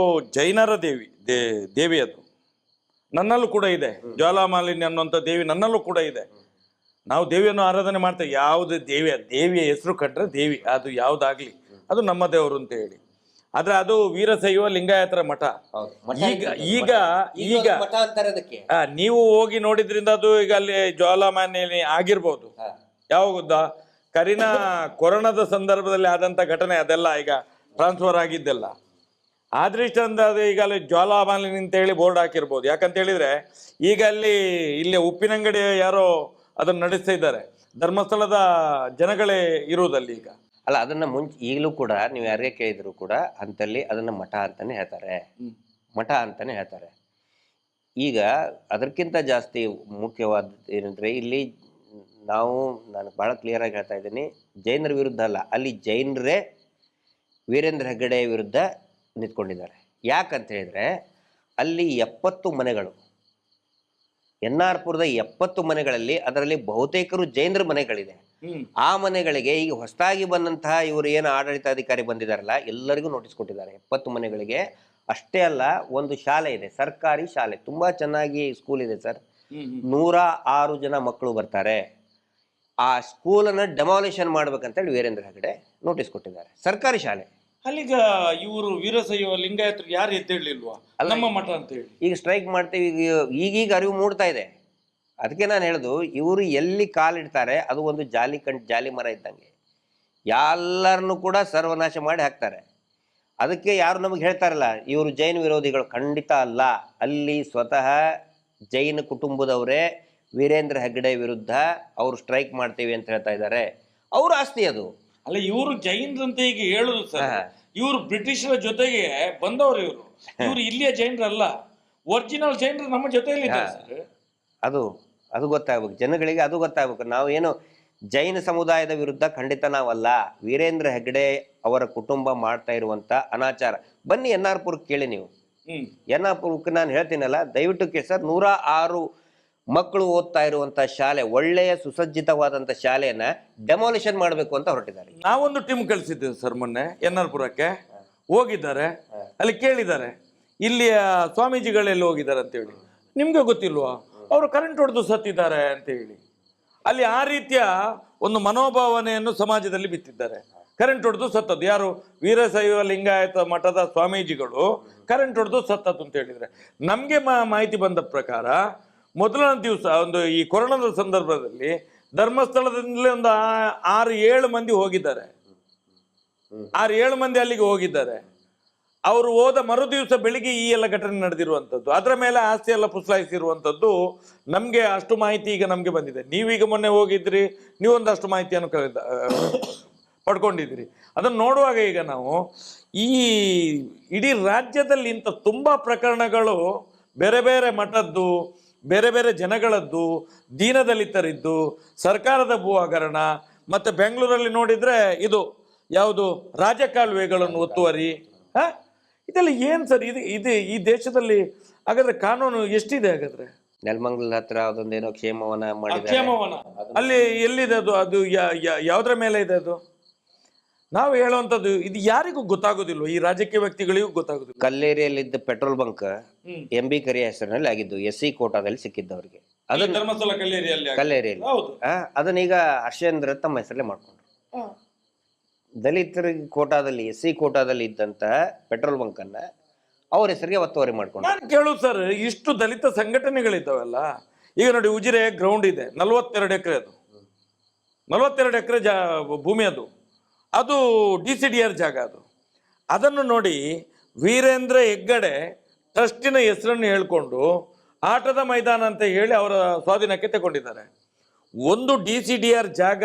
B: ಜೈನರ ದೇವಿ ಅದು ನನ್ನಲ್ಲೂ ಕೂಡ ಇದೆ. ಜ್ವಾಲಾಮಾಲಿನಿ ಅನ್ನುವಂಥ ದೇವಿ ನನ್ನಲ್ಲೂ ಕೂಡ ಇದೆ. ನಾವು ದೇವಿಯನ್ನು ಆರಾಧನೆ ಮಾಡ್ತೇವೆ. ಯಾವುದು ದೇವಿಯ ಹೆಸರು ಕಂಡ್ರೆ ದೇವಿ, ಅದು ಯಾವುದಾಗ್ಲಿ ಅದು ನಮ್ಮ ದೇವರು ಅಂತ ಹೇಳಿ. ಆದ್ರೆ ಅದು ವೀರಶೈವ ಲಿಂಗಾಯತರ ಮಠ. ಈಗ ನೀವು ಹೋಗಿ ನೋಡಿದ್ರಿಂದ ಅದು ಈಗ ಅಲ್ಲಿ ಜ್ವಾಲಾಮಾಲಿನಿ ಆಗಿರ್ಬೋದು. ಯಾವಾಗ ಕೊರೋನಾದ ಸಂದರ್ಭದಲ್ಲಿ ಆದಂತ ಘಟನೆ ಅದೆಲ್ಲ ಈಗ ಟ್ರಾನ್ಸ್ಫರ್ ಆಗಿದ್ದೆಲ್ಲ. ಆದೃಷ್ಟಂದ ಈಗ ಅಲ್ಲಿ ಜ್ವಾಲಾಮಾಲಿನಿ ಅಂತ ಹೇಳಿ ಬೋರ್ಡ್ ಹಾಕಿರ್ಬೋದು. ಯಾಕಂತ ಹೇಳಿದ್ರೆ ಈಗ ಇಲ್ಲಿ ಉಪ್ಪಿನಂಗಡಿ ಯಾರೋ ಅದನ್ನ ನಡೆಸ್ತಾ ಇದ್ದಾರೆ, ಧರ್ಮಸ್ಥಳದ ಜನಗಳೇ ಇರುವುದಲ್ಲಿ ಈಗ.
C: ಅಲ್ಲ, ಅದನ್ನ ಈಗಲೂ ಕೂಡ ನೀವು ಯಾರಿಗೆ ಕೇಳಿದ್ರು ಕೂಡ ಅಂತಲ್ಲಿ ಅದನ್ನ ಮಠ ಅಂತಾನೆ ಹೇಳ್ತಾರೆ, ಮಠ ಅಂತಾನೆ ಹೇಳ್ತಾರೆ. ಈಗ ಅದಕ್ಕಿಂತ ಜಾಸ್ತಿ ಮುಖ್ಯವಾದ ಏನಂದ್ರೆ ಇಲ್ಲಿ ನಾನು ಬಹಳ ಕ್ಲಿಯರ್ ಆಗಿ ಹೇಳ್ತಾ ಇದ್ದೀನಿ, ಜೈನರ ವಿರುದ್ಧ ಅಲ್ಲ, ಅಲ್ಲಿ ಜೈನರೇ ವೀರೇಂದ್ರ ಹೆಗ್ಗಡೆ ವಿರುದ್ಧ ನಿಂತ್ಕೊಂಡಿದ್ದಾರೆ. ಯಾಕಂತ ಹೇಳಿದ್ರೆ ಅಲ್ಲಿ 70 ಮನೆಗಳು, NR-ಪುರದ 70 ಮನೆಗಳಲ್ಲಿ ಅದರಲ್ಲಿ ಬಹುತೇಕರು ಜೈನರ ಮನೆಗಳಿದೆ. ಆ ಮನೆಗಳಿಗೆ ಈಗ ಹೊಸದಾಗಿ ಬಂದಂತಹ ಇವರು ಏನು ಆಡಳಿತಾಧಿಕಾರಿ ಬಂದಿದಾರಲ್ಲ, ಎಲ್ಲರಿಗೂ ನೋಟಿಸ್ ಕೊಟ್ಟಿದ್ದಾರೆ 70 ಮನೆಗಳಿಗೆ. ಅಷ್ಟೇ ಅಲ್ಲ, ಒಂದು ಶಾಲೆ ಇದೆ, ಸರ್ಕಾರಿ ಶಾಲೆ, ತುಂಬಾ ಚೆನ್ನಾಗಿ ಸ್ಕೂಲ್ ಇದೆ ಸರ್. 106 ಜನ ಮಕ್ಕಳು ಬರ್ತಾರೆ. ಆ ಸ್ಕೂಲನ್ನ ಡೆಮಾಲಿಷನ್ ಮಾಡ್ಬೇಕಂತೇಳಿ ವೀರೇಂದ್ರ ಹೆಗ್ಗಡೆ ನೋಟಿಸ್ ಕೊಟ್ಟಿದ್ದಾರೆ, ಸರ್ಕಾರಿ ಶಾಲೆ.
B: ಅಲ್ಲಿಗ ಇವರು ವೀರಶೈವ ಲಿಂಗಾಯತರು ಯಾರು ಎದ್ದೇಳಲಿಲ್ವಾ ನಮ್ಮ ಮಠ ಅಂತ ಹೇಳಿ
C: ಈಗ ಸ್ಟ್ರೈಕ್ ಮಾಡ್ತೀವಿ, ಈಗೀಗ ಅರಿವು ಮೂಡ್ತಾ ಇದೆ. ಅದಕ್ಕೆ ನಾನು ಹೇಳುದು, ಇವರು ಎಲ್ಲಿ ಕಾಲಿಡ್ತಾರೆ ಅದು ಒಂದು ಜಾಲಿ ಮರ ಇದ್ದಂಗೆ, ಎಲ್ಲರನ್ನು ಕೂಡ ಸರ್ವನಾಶ ಮಾಡಿ ಹಾಕ್ತಾರೆ. ಅದಕ್ಕೆ ಯಾರು ನಮಗೆ ಹೇಳ್ತಾರಲ್ಲ ಇವರು ಜೈನ ವಿರೋಧಿಗಳು, ಖಂಡಿತ ಅಲ್ಲ. ಅಲ್ಲಿ ಸ್ವತಃ ಜೈನ ಕುಟುಂಬದವರೇ ವೀರೇಂದ್ರ ಹೆಗ್ಗಡೆ ವಿರುದ್ಧ ಅವರು ಸ್ಟ್ರೈಕ್ ಮಾಡ್ತೀವಿ ಅಂತ ಹೇಳ್ತಾ ಇದ್ದಾರೆ. ಅವ್ರ ಆಸ್ತಿ ಅದು.
B: ಅಲ್ಲ, ಇವರು ಜೈನರಂತ ಈಗ ಹೇಳುದು ಸರ್, ಇವರು ಬ್ರಿಟಿಷರ ಜೊತೆಗೆ ಬಂದವರು. ಇವರು ಇಲ್ಲಿಯ ಜೈನರಲ್ಲ, ಒರಿಜಿನಲ್ ಜೈನರು ನಮ್ಮ ಜೊತೆಯಲ್ಲಿ
C: ಅದು ಗೊತ್ತಾಗ್ಬೇಕು ಜನಗಳಿಗೆ, ಅದು ಗೊತ್ತಾಗ್ಬೇಕು. ನಾವು ಏನು ಜೈನ ಸಮುದಾಯದ ವಿರುದ್ಧ ಖಂಡಿತ ನಾವಲ್ಲ. ವೀರೇಂದ್ರ ಹೆಗ್ಗಡೆ ಅವರ ಕುಟುಂಬ ಮಾಡ್ತಾ ಇರುವಂತ ಅನಾಚಾರ. ಬನ್ನಿ NR-ಪುರಕ್ಕೆ ಕೇಳಿ ನೀವು. NR-ಪುರಕ್ಕೆ ನಾನು ಹೇಳ್ತೀನಲ್ಲ, ದಯವಿಟ್ಟು ಕೇಳಿ ಸರ್. 106 ಮಕ್ಕಳು ಓದ್ತಾ ಇರುವಂತ ಶಾಲೆ, ಒಳ್ಳೆಯ ಸುಸಜ್ಜಿತವಾದಂತ ಶಾಲೆಯನ್ನ ಡೆಮಾಲಿಷನ್ ಮಾಡಬೇಕು ಅಂತ ಹೊರಟಿದ್ದಾರೆ.
B: ನಾವೊಂದು ಟೀಮ್ ಕಳಿಸಿದ್ದೇವೆ ಸರ್ ಮೊನ್ನೆ NR-ಪುರಕ್ಕೆ, ಹೋಗಿದ್ದಾರೆ. ಅಲ್ಲಿ ಕೇಳಿದ್ದಾರೆ ಇಲ್ಲಿಯ ಸ್ವಾಮೀಜಿಗಳೆಲ್ಲ ಹೋಗಿದ್ದಾರೆ ಅಂತ ಹೇಳಿ. ನಿಮ್ಗೆ ಗೊತ್ತಿಲ್ವಾ ಅವರು ಕರೆಂಟ್ ಹೊಡೆದು ಸತ್ತಿದ್ದಾರೆ ಅಂತ ಹೇಳಿ. ಅಲ್ಲಿ ಆ ರೀತಿಯ ಒಂದು ಮನೋಭಾವನೆಯನ್ನು ಸಮಾಜದಲ್ಲಿ ಬಿತ್ತಿದ್ದಾರೆ. ಕರೆಂಟ್ ಹೊಡೆದು ಸತ್ತದ್ದು ಯಾರು? ವೀರಶೈವ ಲಿಂಗಾಯತ ಮಠದ ಸ್ವಾಮೀಜಿಗಳು ಕರೆಂಟ್ ಹೊಡೆದು ಸತ್ತದ್ದು ಅಂತ ಹೇಳಿದ್ರೆ. ನಮ್ಗೆ ಮಾಹಿತಿ ಬಂದ ಪ್ರಕಾರ ಮೊದಲನೇ ದಿವಸ ಒಂದು ಈ ಕೊರೋನಾದ ಸಂದರ್ಭದಲ್ಲಿ ಧರ್ಮಸ್ಥಳದಿಂದಲೇ ಒಂದು 6-7 ಮಂದಿ ಹೋಗಿದ್ದಾರೆ. 6-7 ಮಂದಿ ಅಲ್ಲಿಗೆ ಹೋಗಿದ್ದಾರೆ. ಅವರು ಹೋದ ಮರು ದಿವಸ ಬೆಳಿಗ್ಗೆ ಈ ಎಲ್ಲ ಘಟನೆ ನಡೆದಿರುವಂಥದ್ದು, ಅದರ ಮೇಲೆ ಆಸ್ತಿ ಎಲ್ಲ ಪುಸಲಾಯಿಸಿರುವಂಥದ್ದು ನಮಗೆ ಅಷ್ಟು ಮಾಹಿತಿ ಈಗ ನಮಗೆ ಬಂದಿದೆ. ನೀವೀಗ ಮೊನ್ನೆ ಹೋಗಿದ್ರಿ, ನೀವೊಂದಷ್ಟು ಮಾಹಿತಿಯನ್ನು ಪಡ್ಕೊಂಡಿದ್ದೀರಿ. ಅದನ್ನು ನೋಡುವಾಗ ಈಗ ನಾವು ಈ ಇಡೀ ರಾಜ್ಯದಲ್ಲಿ ಇಂಥ ತುಂಬ ಪ್ರಕರಣಗಳು ಬೇರೆ ಬೇರೆ ಮಠದ್ದು, ಬೇರೆ ಬೇರೆ ಜನಗಳದ್ದು, ದೀನದಲಿತರಿದ್ದು, ಸರ್ಕಾರದ ಭೂ ಹಗರಣ, ಮತ್ತು ಬೆಂಗಳೂರಲ್ಲಿ ನೋಡಿದರೆ ಇದು ಯಾವುದು ರಾಜಕಾಲುವೆಗಳನ್ನು ಒತ್ತುವರಿ, ಇದೆಲ್ಲ ಏನು ಸರ್? ಇದು ಈ ದೇಶದಲ್ಲಿ ಹಾಗಾದ್ರೆ ಕಾನೂನು ಎಷ್ಟಿದೆ? ಹಾಗಾದ್ರೆ
C: ನೆಲಮಂಗಲ ಹತ್ರ ಅದೊಂದೇನೋ ಕ್ಷೇಮವನ ಮಾಡಿದ್ದಾರೆ.
B: ಕ್ಷೇಮವನ ಅಲ್ಲಿ ಎಲ್ಲಿದೆ ಅದು? ಅದು ಯಾವುದ್ರ ಮೇಲೆ ಇದೆ ಅದು? ನಾವು ಹೇಳುವಂಥದ್ದು ಇದು ಯಾರಿಗೂ ಗೊತ್ತಾಗೋದಿಲ್ಲ, ಈ ರಾಜಕೀಯ ವ್ಯಕ್ತಿಗಳಿಗೂ ಗೊತ್ತಾಗೋದಿಲ್ಲ.
C: ಕಲ್ಲೇರಿಯಲ್ಲಿದ್ದ ಪೆಟ್ರೋಲ್ ಬಂಕ್ MB ಕರಿಯ ಹೆಸರಿನಲ್ಲಿ ಆಗಿದ್ದು, SC ಕೋಟಾದಲ್ಲಿ ಸಿಕ್ಕಿದ್ದವರಿಗೆ. ಅದನ್ನ
B: ಧರ್ಮಸ್ಥಳ
C: ಕಲ್ಲೇರಿಯಲ್ಲಿ ಅದನ್ನೀಗ ಹರ್ಷೇಂದ್ರ ತಮ್ಮ ಹೆಸರಲ್ಲೇ ಮಾಡ್ಕೊಂಡ್ರು. ದಲಿತರ ಕೋಟಾದಲ್ಲಿ, SC ಕೋಟಾದಲ್ಲಿ ಇದ್ದಂತ ಪೆಟ್ರೋಲ್ ಬಂಕ್ ಅನ್ನ ಅವ್ರ ಹೆಸರಿಗೆ ಒತ್ತುವರಿ ಮಾಡ್ಕೊಂಡು.
B: ನಾನು ಕೇಳುದು ಸರ್, ಇಷ್ಟು ದಲಿತ ಸಂಘಟನೆಗಳಿದ್ದಾವಲ್ಲ, ಈಗ ನೋಡಿ ಉಜಿರೆ ಗ್ರೌಂಡ್ ಇದೆ, 42 ಎಕರೆ, ಅದು 42 ಎಕರೆ ಭೂಮಿ, ಅದು DCDR ಜಾಗ. ಅದನ್ನು ನೋಡಿ ವೀರೇಂದ್ರ ಹೆಗ್ಗಡೆ ಟ್ರಸ್ಟಿನ ಹೆಸರನ್ನು ಹೇಳ್ಕೊಂಡು ಆಟದ ಮೈದಾನ ಅಂತ ಹೇಳಿ ಅವರ ಸ್ವಾಧೀನಕ್ಕೆ ತಗೊಂಡಿದ್ದಾರೆ. ಒಂದು DCDR ಜಾಗ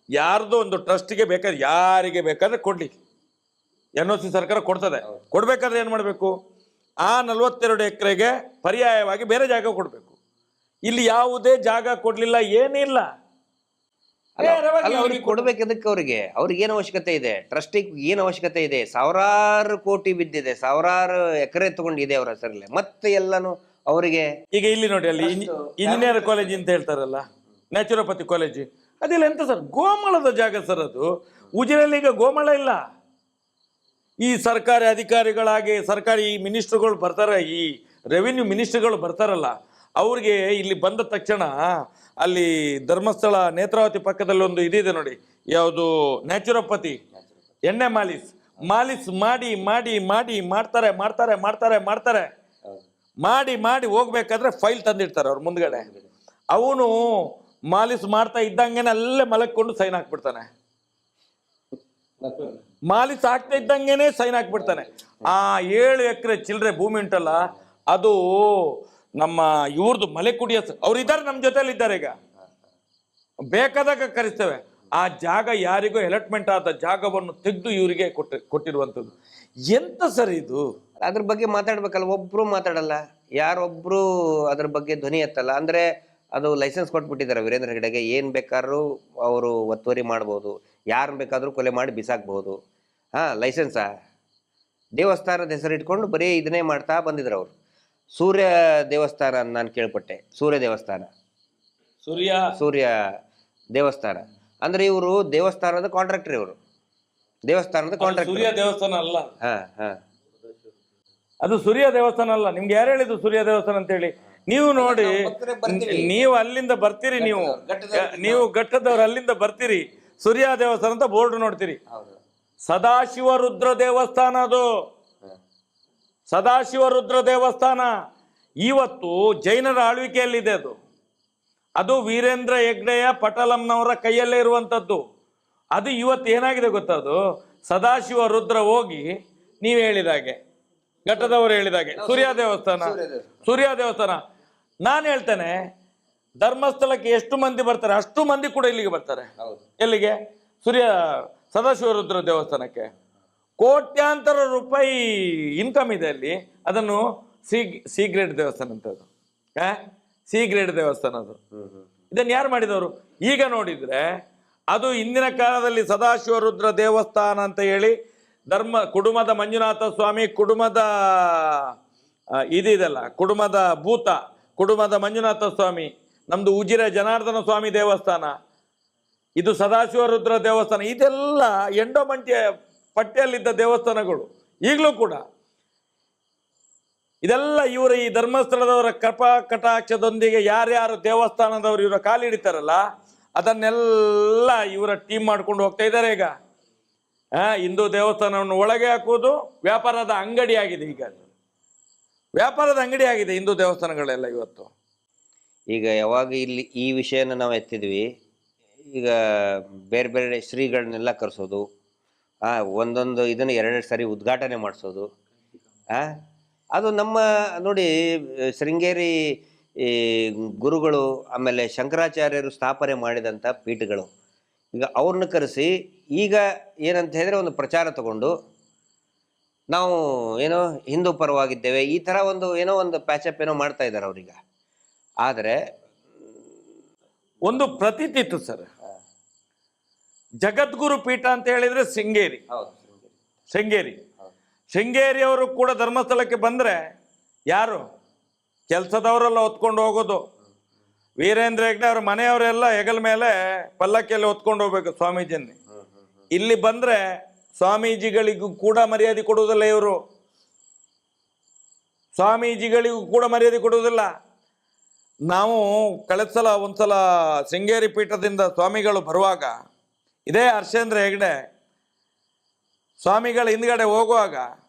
B: ಯಾರ್ದೋ ಒಂದು ಟ್ರಸ್ಟ್ಗೆ ಬೇಕಾದ್ರೆ ಯಾರಿಗೆ ಬೇಕಾದ್ರೆ ಕೊಡ್ಲಿ, NOC ಸರ್ಕಾರ ಕೊಡ್ತದೆ. ಕೊಡ್ಬೇಕಾದ್ರೆ ಏನ್ ಮಾಡಬೇಕು? ಆ 42 ಎಕರೆಗೆ ಪರ್ಯಾಯವಾಗಿ ಬೇರೆ ಜಾಗ ಕೊಡ್ಬೇಕು. ಇಲ್ಲಿ ಯಾವುದೇ ಜಾಗ ಕೊಡ್ಲಿಲ್ಲ, ಏನಿಲ್ಲ.
C: ಕೊಡ್ಬೇಕದಕ್ಕೆ ಅವ್ರಿಗೆ ಏನು ಅವಶ್ಯಕತೆ ಇದೆ? ಟ್ರಸ್ಟಿಗೆ ಏನು ಅವಶ್ಯಕತೆ ಇದೆ? ಸಾವಿರಾರು ಕೋಟಿ ಬಿದ್ದಿದೆ, ಸಾವಿರಾರು ಎಕರೆ ತಗೊಂಡಿದೆ ಅವರ ಹೆಸರಲ್ಲೇ, ಮತ್ತೆ ಎಲ್ಲಾನು ಅವರಿಗೆ. ಈಗ
B: ಇಲ್ಲಿ ನೋಡಿ, ಅಲ್ಲಿ ಇಂಜಿನಿಯರ್ ಕಾಲೇಜ್ ಅಂತ ಹೇಳ್ತಾರಲ್ಲ, ನ್ಯಾಚುರೋಪತಿ ಕಾಲೇಜ್, ಅದೆಲ್ಲ ಎಂತ ಸರ್? ಗೋಮಾಳದ ಜಾಗ ಸರ್ ಅದು. ಉಜಿರೆಯಲ್ಲಿ ಈಗ ಗೋಮಾಳ ಇಲ್ಲ. ಈ ಸರ್ಕಾರಿ ಅಧಿಕಾರಿಗಳಾಗಿ ಸರ್ಕಾರಿ ಮಿನಿಸ್ಟ್ರುಗಳು ಬರ್ತಾರೆ, ಈ ರೆವಿನ್ಯೂ ಮಿನಿಸ್ಟ್ರುಗಳು ಬರ್ತಾರಲ್ಲ, ಅವ್ರಿಗೆ ಇಲ್ಲಿ ಬಂದ ತಕ್ಷಣ ಅಲ್ಲಿ ಧರ್ಮಸ್ಥಳ ನೇತ್ರಾವತಿ ಪಕ್ಕದಲ್ಲಿ ಒಂದು ಇದಿದೆ ನೋಡಿ, ಯಾವುದು ನ್ಯಾಚುರೋಪತಿ ಎಣ್ಣೆ ಮಾಲಿಸ್ ಮಾಡಿ ಮಾಡಿ ಮಾಡಿ ಮಾಡ್ತಾರೆ ಮಾಡ್ತಾರೆ ಮಾಡ್ತಾರೆ ಮಾಡ್ತಾರೆ ಮಾಡಿ ಮಾಡಿ ಹೋಗ್ಬೇಕಾದ್ರೆ ಫೈಲ್ ತಂದಿಡ್ತಾರೆ ಅವ್ರ ಮುಂದ್ಗಡೆ. ಅವನು ಮಾಲಿಸ್ ಮಾಡ್ತಾ ಇದ್ದಂಗೆನೆ ಅಲ್ಲೇ ಮಲಕ್ಕೊಂಡು ಸೈನ್ ಹಾಕ್ಬಿಡ್ತಾನೆ. ಮಾಲಿ ಸಾಕ್ತಾ ಇದ್ದಂಗೆನೆ ಸೈನ್ ಹಾಕ್ಬಿಡ್ತಾನೆ. ಆ 7 ಎಕರೆ ಚಿಲ್ಲರೆ ಭೂಮಿ ಉಂಟಲ್ಲ, ಅದು ನಮ್ಮ ಇವ್ರದ್ದು ಮಲೆಕುಡಿಯ ಅವ್ರು ಇದ್ದಾರೆ, ನಮ್ಮ ಜೊತೆಲಿ ಇದ್ದಾರೆ. ಈಗ ಬೇಕಾದಾಗ ಕರೆಸ್ತೇವೆ. ಆ ಜಾಗ ಯಾರಿಗೂ ಅಲಾಟ್ಮೆಂಟ್ ಆದ ಜಾಗವನ್ನು ತೆಗೆದು ಇವರಿಗೆ ಕೊಟ್ಟಿರುವಂಥದ್ದು. ಎಂತ ಸರ್ ಇದು?
C: ಅದ್ರ ಬಗ್ಗೆ ಮಾತಾಡ್ಬೇಕಲ್ಲ, ಒಬ್ರು ಮಾತಾಡಲ್ಲ, ಯಾರೊಬ್ರು ಅದ್ರ ಬಗ್ಗೆ ಧ್ವನಿ ಎತ್ತಲ್ಲ. ಅಂದ್ರೆ ಅದು ಲೈಸೆನ್ಸ್ ಕೊಟ್ಬಿಟ್ಟಿದ್ದಾರೆ ವೀರೇಂದ್ರ ಹೆಗಡೆಗೆ, ಏನ್ ಬೇಕಾದ್ರೂ ಅವರು ಒತ್ತುವರಿ ಮಾಡ್ಬೋದು, ಯಾರನ್ನ ಬೇಕಾದ್ರೂ ಕೊಲೆ ಮಾಡಿ ಬಿಸಾಕ್ಬಹುದು. ಲೈಸೆನ್ಸಾ? ದೇವಸ್ಥಾನದ ಹೆಸರಿಟ್ಕೊಂಡು ಬರೀ ಇದನ್ನೇ ಮಾಡ್ತಾ ಬಂದಿದ್ರು ಅವರು. ಸೂರ್ಯ ದೇವಸ್ಥಾನ ನಾನು ಕೇಳ್ಪಟ್ಟೆ, ಸೂರ್ಯ ದೇವಸ್ಥಾನ, ಸೂರ್ಯ ದೇವಸ್ಥಾನ ಅಂದ್ರೆ ಇವರು ದೇವಸ್ಥಾನದ ಕಾಂಟ್ರಾಕ್ಟರ್, ಇವರು ದೇವಸ್ಥಾನದ ಕಾಂಟ್ರಾಕ್ಟರ್.
B: ಸೂರ್ಯ ದೇವಸ್ಥಾನ ಅಲ್ಲ, ಅದು ಸೂರ್ಯ ದೇವಸ್ಥಾನ ಅಲ್ಲ. ನಿಮ್ಗೆ ಯಾರು ಹೇಳಿದ್ದು ಸೂರ್ಯ ದೇವಸ್ಥಾನ ಅಂತ ಹೇಳಿ? ನೀವು ನೋಡಿ, ನೀವು ಅಲ್ಲಿಂದ ಬರ್ತೀರಿ, ನೀವು ಘಟ್ಟದವ್ರು ಅಲ್ಲಿಂದ ಬರ್ತೀರಿ, ಸೂರ್ಯ ದೇವಸ್ಥಾನ ಅಂತ ಬೋರ್ಡ್ ನೋಡ್ತೀರಿ. ಸದಾಶಿವ ರುದ್ರ ದೇವಸ್ಥಾನ, ಅದು ಸದಾಶಿವ ರುದ್ರ ದೇವಸ್ಥಾನ. ಇವತ್ತು ಜೈನರ ಆಳ್ವಿಕೆಯಲ್ಲಿದೆ ಅದು. ಅದು ವೀರೇಂದ್ರ ಹೆಗ್ಡೆಯ ಪಟಲಂನವರ ಕೈಯಲ್ಲೇ ಇರುವಂಥದ್ದು. ಅದು ಇವತ್ತು ಏನಾಗಿದೆ ಗೊತ್ತದು? ಸದಾಶಿವ ರುದ್ರ ಹೋಗಿ ನೀವು ಹೇಳಿದಾಗೆ, ಘಟ್ಟದವರು ಹೇಳಿದಾಗೆ ಸೂರ್ಯ ದೇವಸ್ಥಾನ. ನಾನು ಹೇಳ್ತೇನೆ, ಧರ್ಮಸ್ಥಳಕ್ಕೆ ಎಷ್ಟು ಮಂದಿ ಬರ್ತಾರೆ ಅಷ್ಟು ಮಂದಿ ಕೂಡ ಇಲ್ಲಿಗೆ ಬರ್ತಾರೆ. ಎಲ್ಲಿಗೆ? ಸದಾಶಿವ ರುದ್ರ ದೇವಸ್ಥಾನಕ್ಕೆ ಕೋಟ್ಯಾಂತರ ರೂಪಾಯಿ ಇನ್ಕಮ್ ಇದೆ ಅಲ್ಲಿ. ಅದನ್ನು ಸಿ ಗ್ರೇಡ್ ದೇವಸ್ಥಾನ ಅಂತ, ಅದು ಸಿ ಗ್ರೇಡ್ ದೇವಸ್ಥಾನ ಅದು. ಇದನ್ನು ಯಾರು ಮಾಡಿದವರು? ಈಗ ನೋಡಿದ್ರೆ ಅದು ಹಿಂದಿನ ಕಾಲದಲ್ಲಿ ಸದಾಶಿವ ರುದ್ರ ದೇವಸ್ಥಾನ ಅಂತ ಹೇಳಿ ಕುಡುಮದ ಮಂಜುನಾಥ ಸ್ವಾಮಿ, ಕುಡುಮದ ಇದೆಲ್ಲ ಕುಡುಮದ ಭೂತ, ಕುಡುಮದ ಮಂಜುನಾಥ ಸ್ವಾಮಿ, ನಮ್ದು ಉಜಿರೆ ಜನಾರ್ದನ ಸ್ವಾಮಿ ದೇವಸ್ಥಾನ, ಇದು ಸದಾಶಿವ ರುದ್ರ ದೇವಸ್ಥಾನ. ಇದೆಲ್ಲ ಎಂಡೋಮೆಂಟ್ ಪಟ್ಟಿಯಲ್ಲಿದ್ದ ದೇವಸ್ಥಾನಗಳು ಈಗಲೂ ಕೂಡ. ಇದೆಲ್ಲ ಇವರ ಈ ಧರ್ಮಸ್ಥಳದವರ ಕೃಪಾ ಕಟಾಕ್ಷದೊಂದಿಗೆ ಯಾರ್ಯಾರು ದೇವಸ್ಥಾನದವರು ಇವರ ಕಾಲಿಡಿತಾರಲ್ಲ, ಅದನ್ನೆಲ್ಲ ಇವರ ಟೀಮ್ ಮಾಡ್ಕೊಂಡು ಹೋಗ್ತಾ ಇದ್ದಾರೆ. ಈಗ ಹಿಂದೂ ದೇವಸ್ಥಾನವನ್ನು ಒಳಗೆ ಹಾಕುವುದು ವ್ಯಾಪಾರದ ಅಂಗಡಿ ಆಗಿದೆ. ಈಗ ವ್ಯಾಪಾರದ ಅಂಗಡಿ ಆಗಿದೆ ಹಿಂದೂ ದೇವಸ್ಥಾನಗಳೆಲ್ಲ ಇವತ್ತು.
C: ಈಗ ಯಾವಾಗ ಇಲ್ಲಿ ಈ ವಿಷಯನ ನಾವು ಎತ್ತಿದ್ವಿ, ಈಗ ಬೇರೆ ಬೇರೆ ಶ್ರೀಗಳನ್ನೆಲ್ಲ ಕರೆಸೋದು, ಒಂದೊಂದು ಇದನ್ನು 2 ಸರಿ ಉದ್ಘಾಟನೆ ಮಾಡಿಸೋದು, ಅದು ನಮ್ಮ ನೋಡಿ ಶೃಂಗೇರಿ ಗುರುಗಳು, ಆಮೇಲೆ ಶಂಕರಾಚಾರ್ಯರು ಸ್ಥಾಪನೆ ಮಾಡಿದಂಥ ಪೀಠಗಳು. ಈಗ ಅವ್ರನ್ನ ಕರೆಸಿ ಈಗ ಏನಂತ ಹೇಳಿದ್ರೆ ಒಂದು ಪ್ರಚಾರ ತಗೊಂಡು ನಾವು ಏನೋ ಹಿಂದೂ ಪರವಾಗಿದ್ದೇವೆ, ಈ ಥರ ಒಂದು ಪ್ಯಾಚಪ್ ಏನೋ ಮಾಡ್ತಾ ಇದ್ದಾರೆ ಅವ್ರೀಗ. ಆದರೆ
B: ಒಂದು ಪ್ರತೀತಿ ಇತ್ತು ಸರ್, ಜಗದ್ಗುರು ಪೀಠ ಅಂತ ಹೇಳಿದ್ರೆ ಶೃಂಗೇರಿ ಅವರು ಕೂಡ ಧರ್ಮಸ್ಥಳಕ್ಕೆ ಬಂದ್ರೆ ಯಾರು ಕೆಲಸದವರೆಲ್ಲ ಹೊತ್ಕೊಂಡು ಹೋಗೋದು. ವೀರೇಂದ್ರ ಹೆಗ್ಡೆ ಅವ್ರ ಮನೆಯವರೆಲ್ಲ ಹೆಗಲ ಮೇಲೆ ಪಲ್ಲಕ್ಕಿಯಲ್ಲಿ ಹೊತ್ಕೊಂಡು ಹೋಗ್ಬೇಕು ಸ್ವಾಮೀಜಿಯನ್ನೇ. ಇಲ್ಲಿ ಬಂದ್ರೆ ಸ್ವಾಮೀಜಿಗಳಿಗೂ ಕೂಡ ಮರ್ಯಾದೆ ಕೊಡುವುದಿಲ್ಲ ಇವರು, ಸ್ವಾಮೀಜಿಗಳಿಗೂ ಕೂಡ ಮರ್ಯಾದೆ ಕೊಡುವುದಿಲ್ಲ. ನಾವು ಕಳೆದ ಸಲ ಒಂದ್ಸಲ ಶೃಂಗೇರಿ ಪೀಠದಿಂದ ಸ್ವಾಮಿಗಳು ಬರುವಾಗ ಇದೇ ಹರ್ಷೇಂದ್ರ ಹೆಗ್ಡೆ ಸ್ವಾಮಿಗಳ ಹಿಂದ್ಗಡೆ ಹೋಗುವಾಗ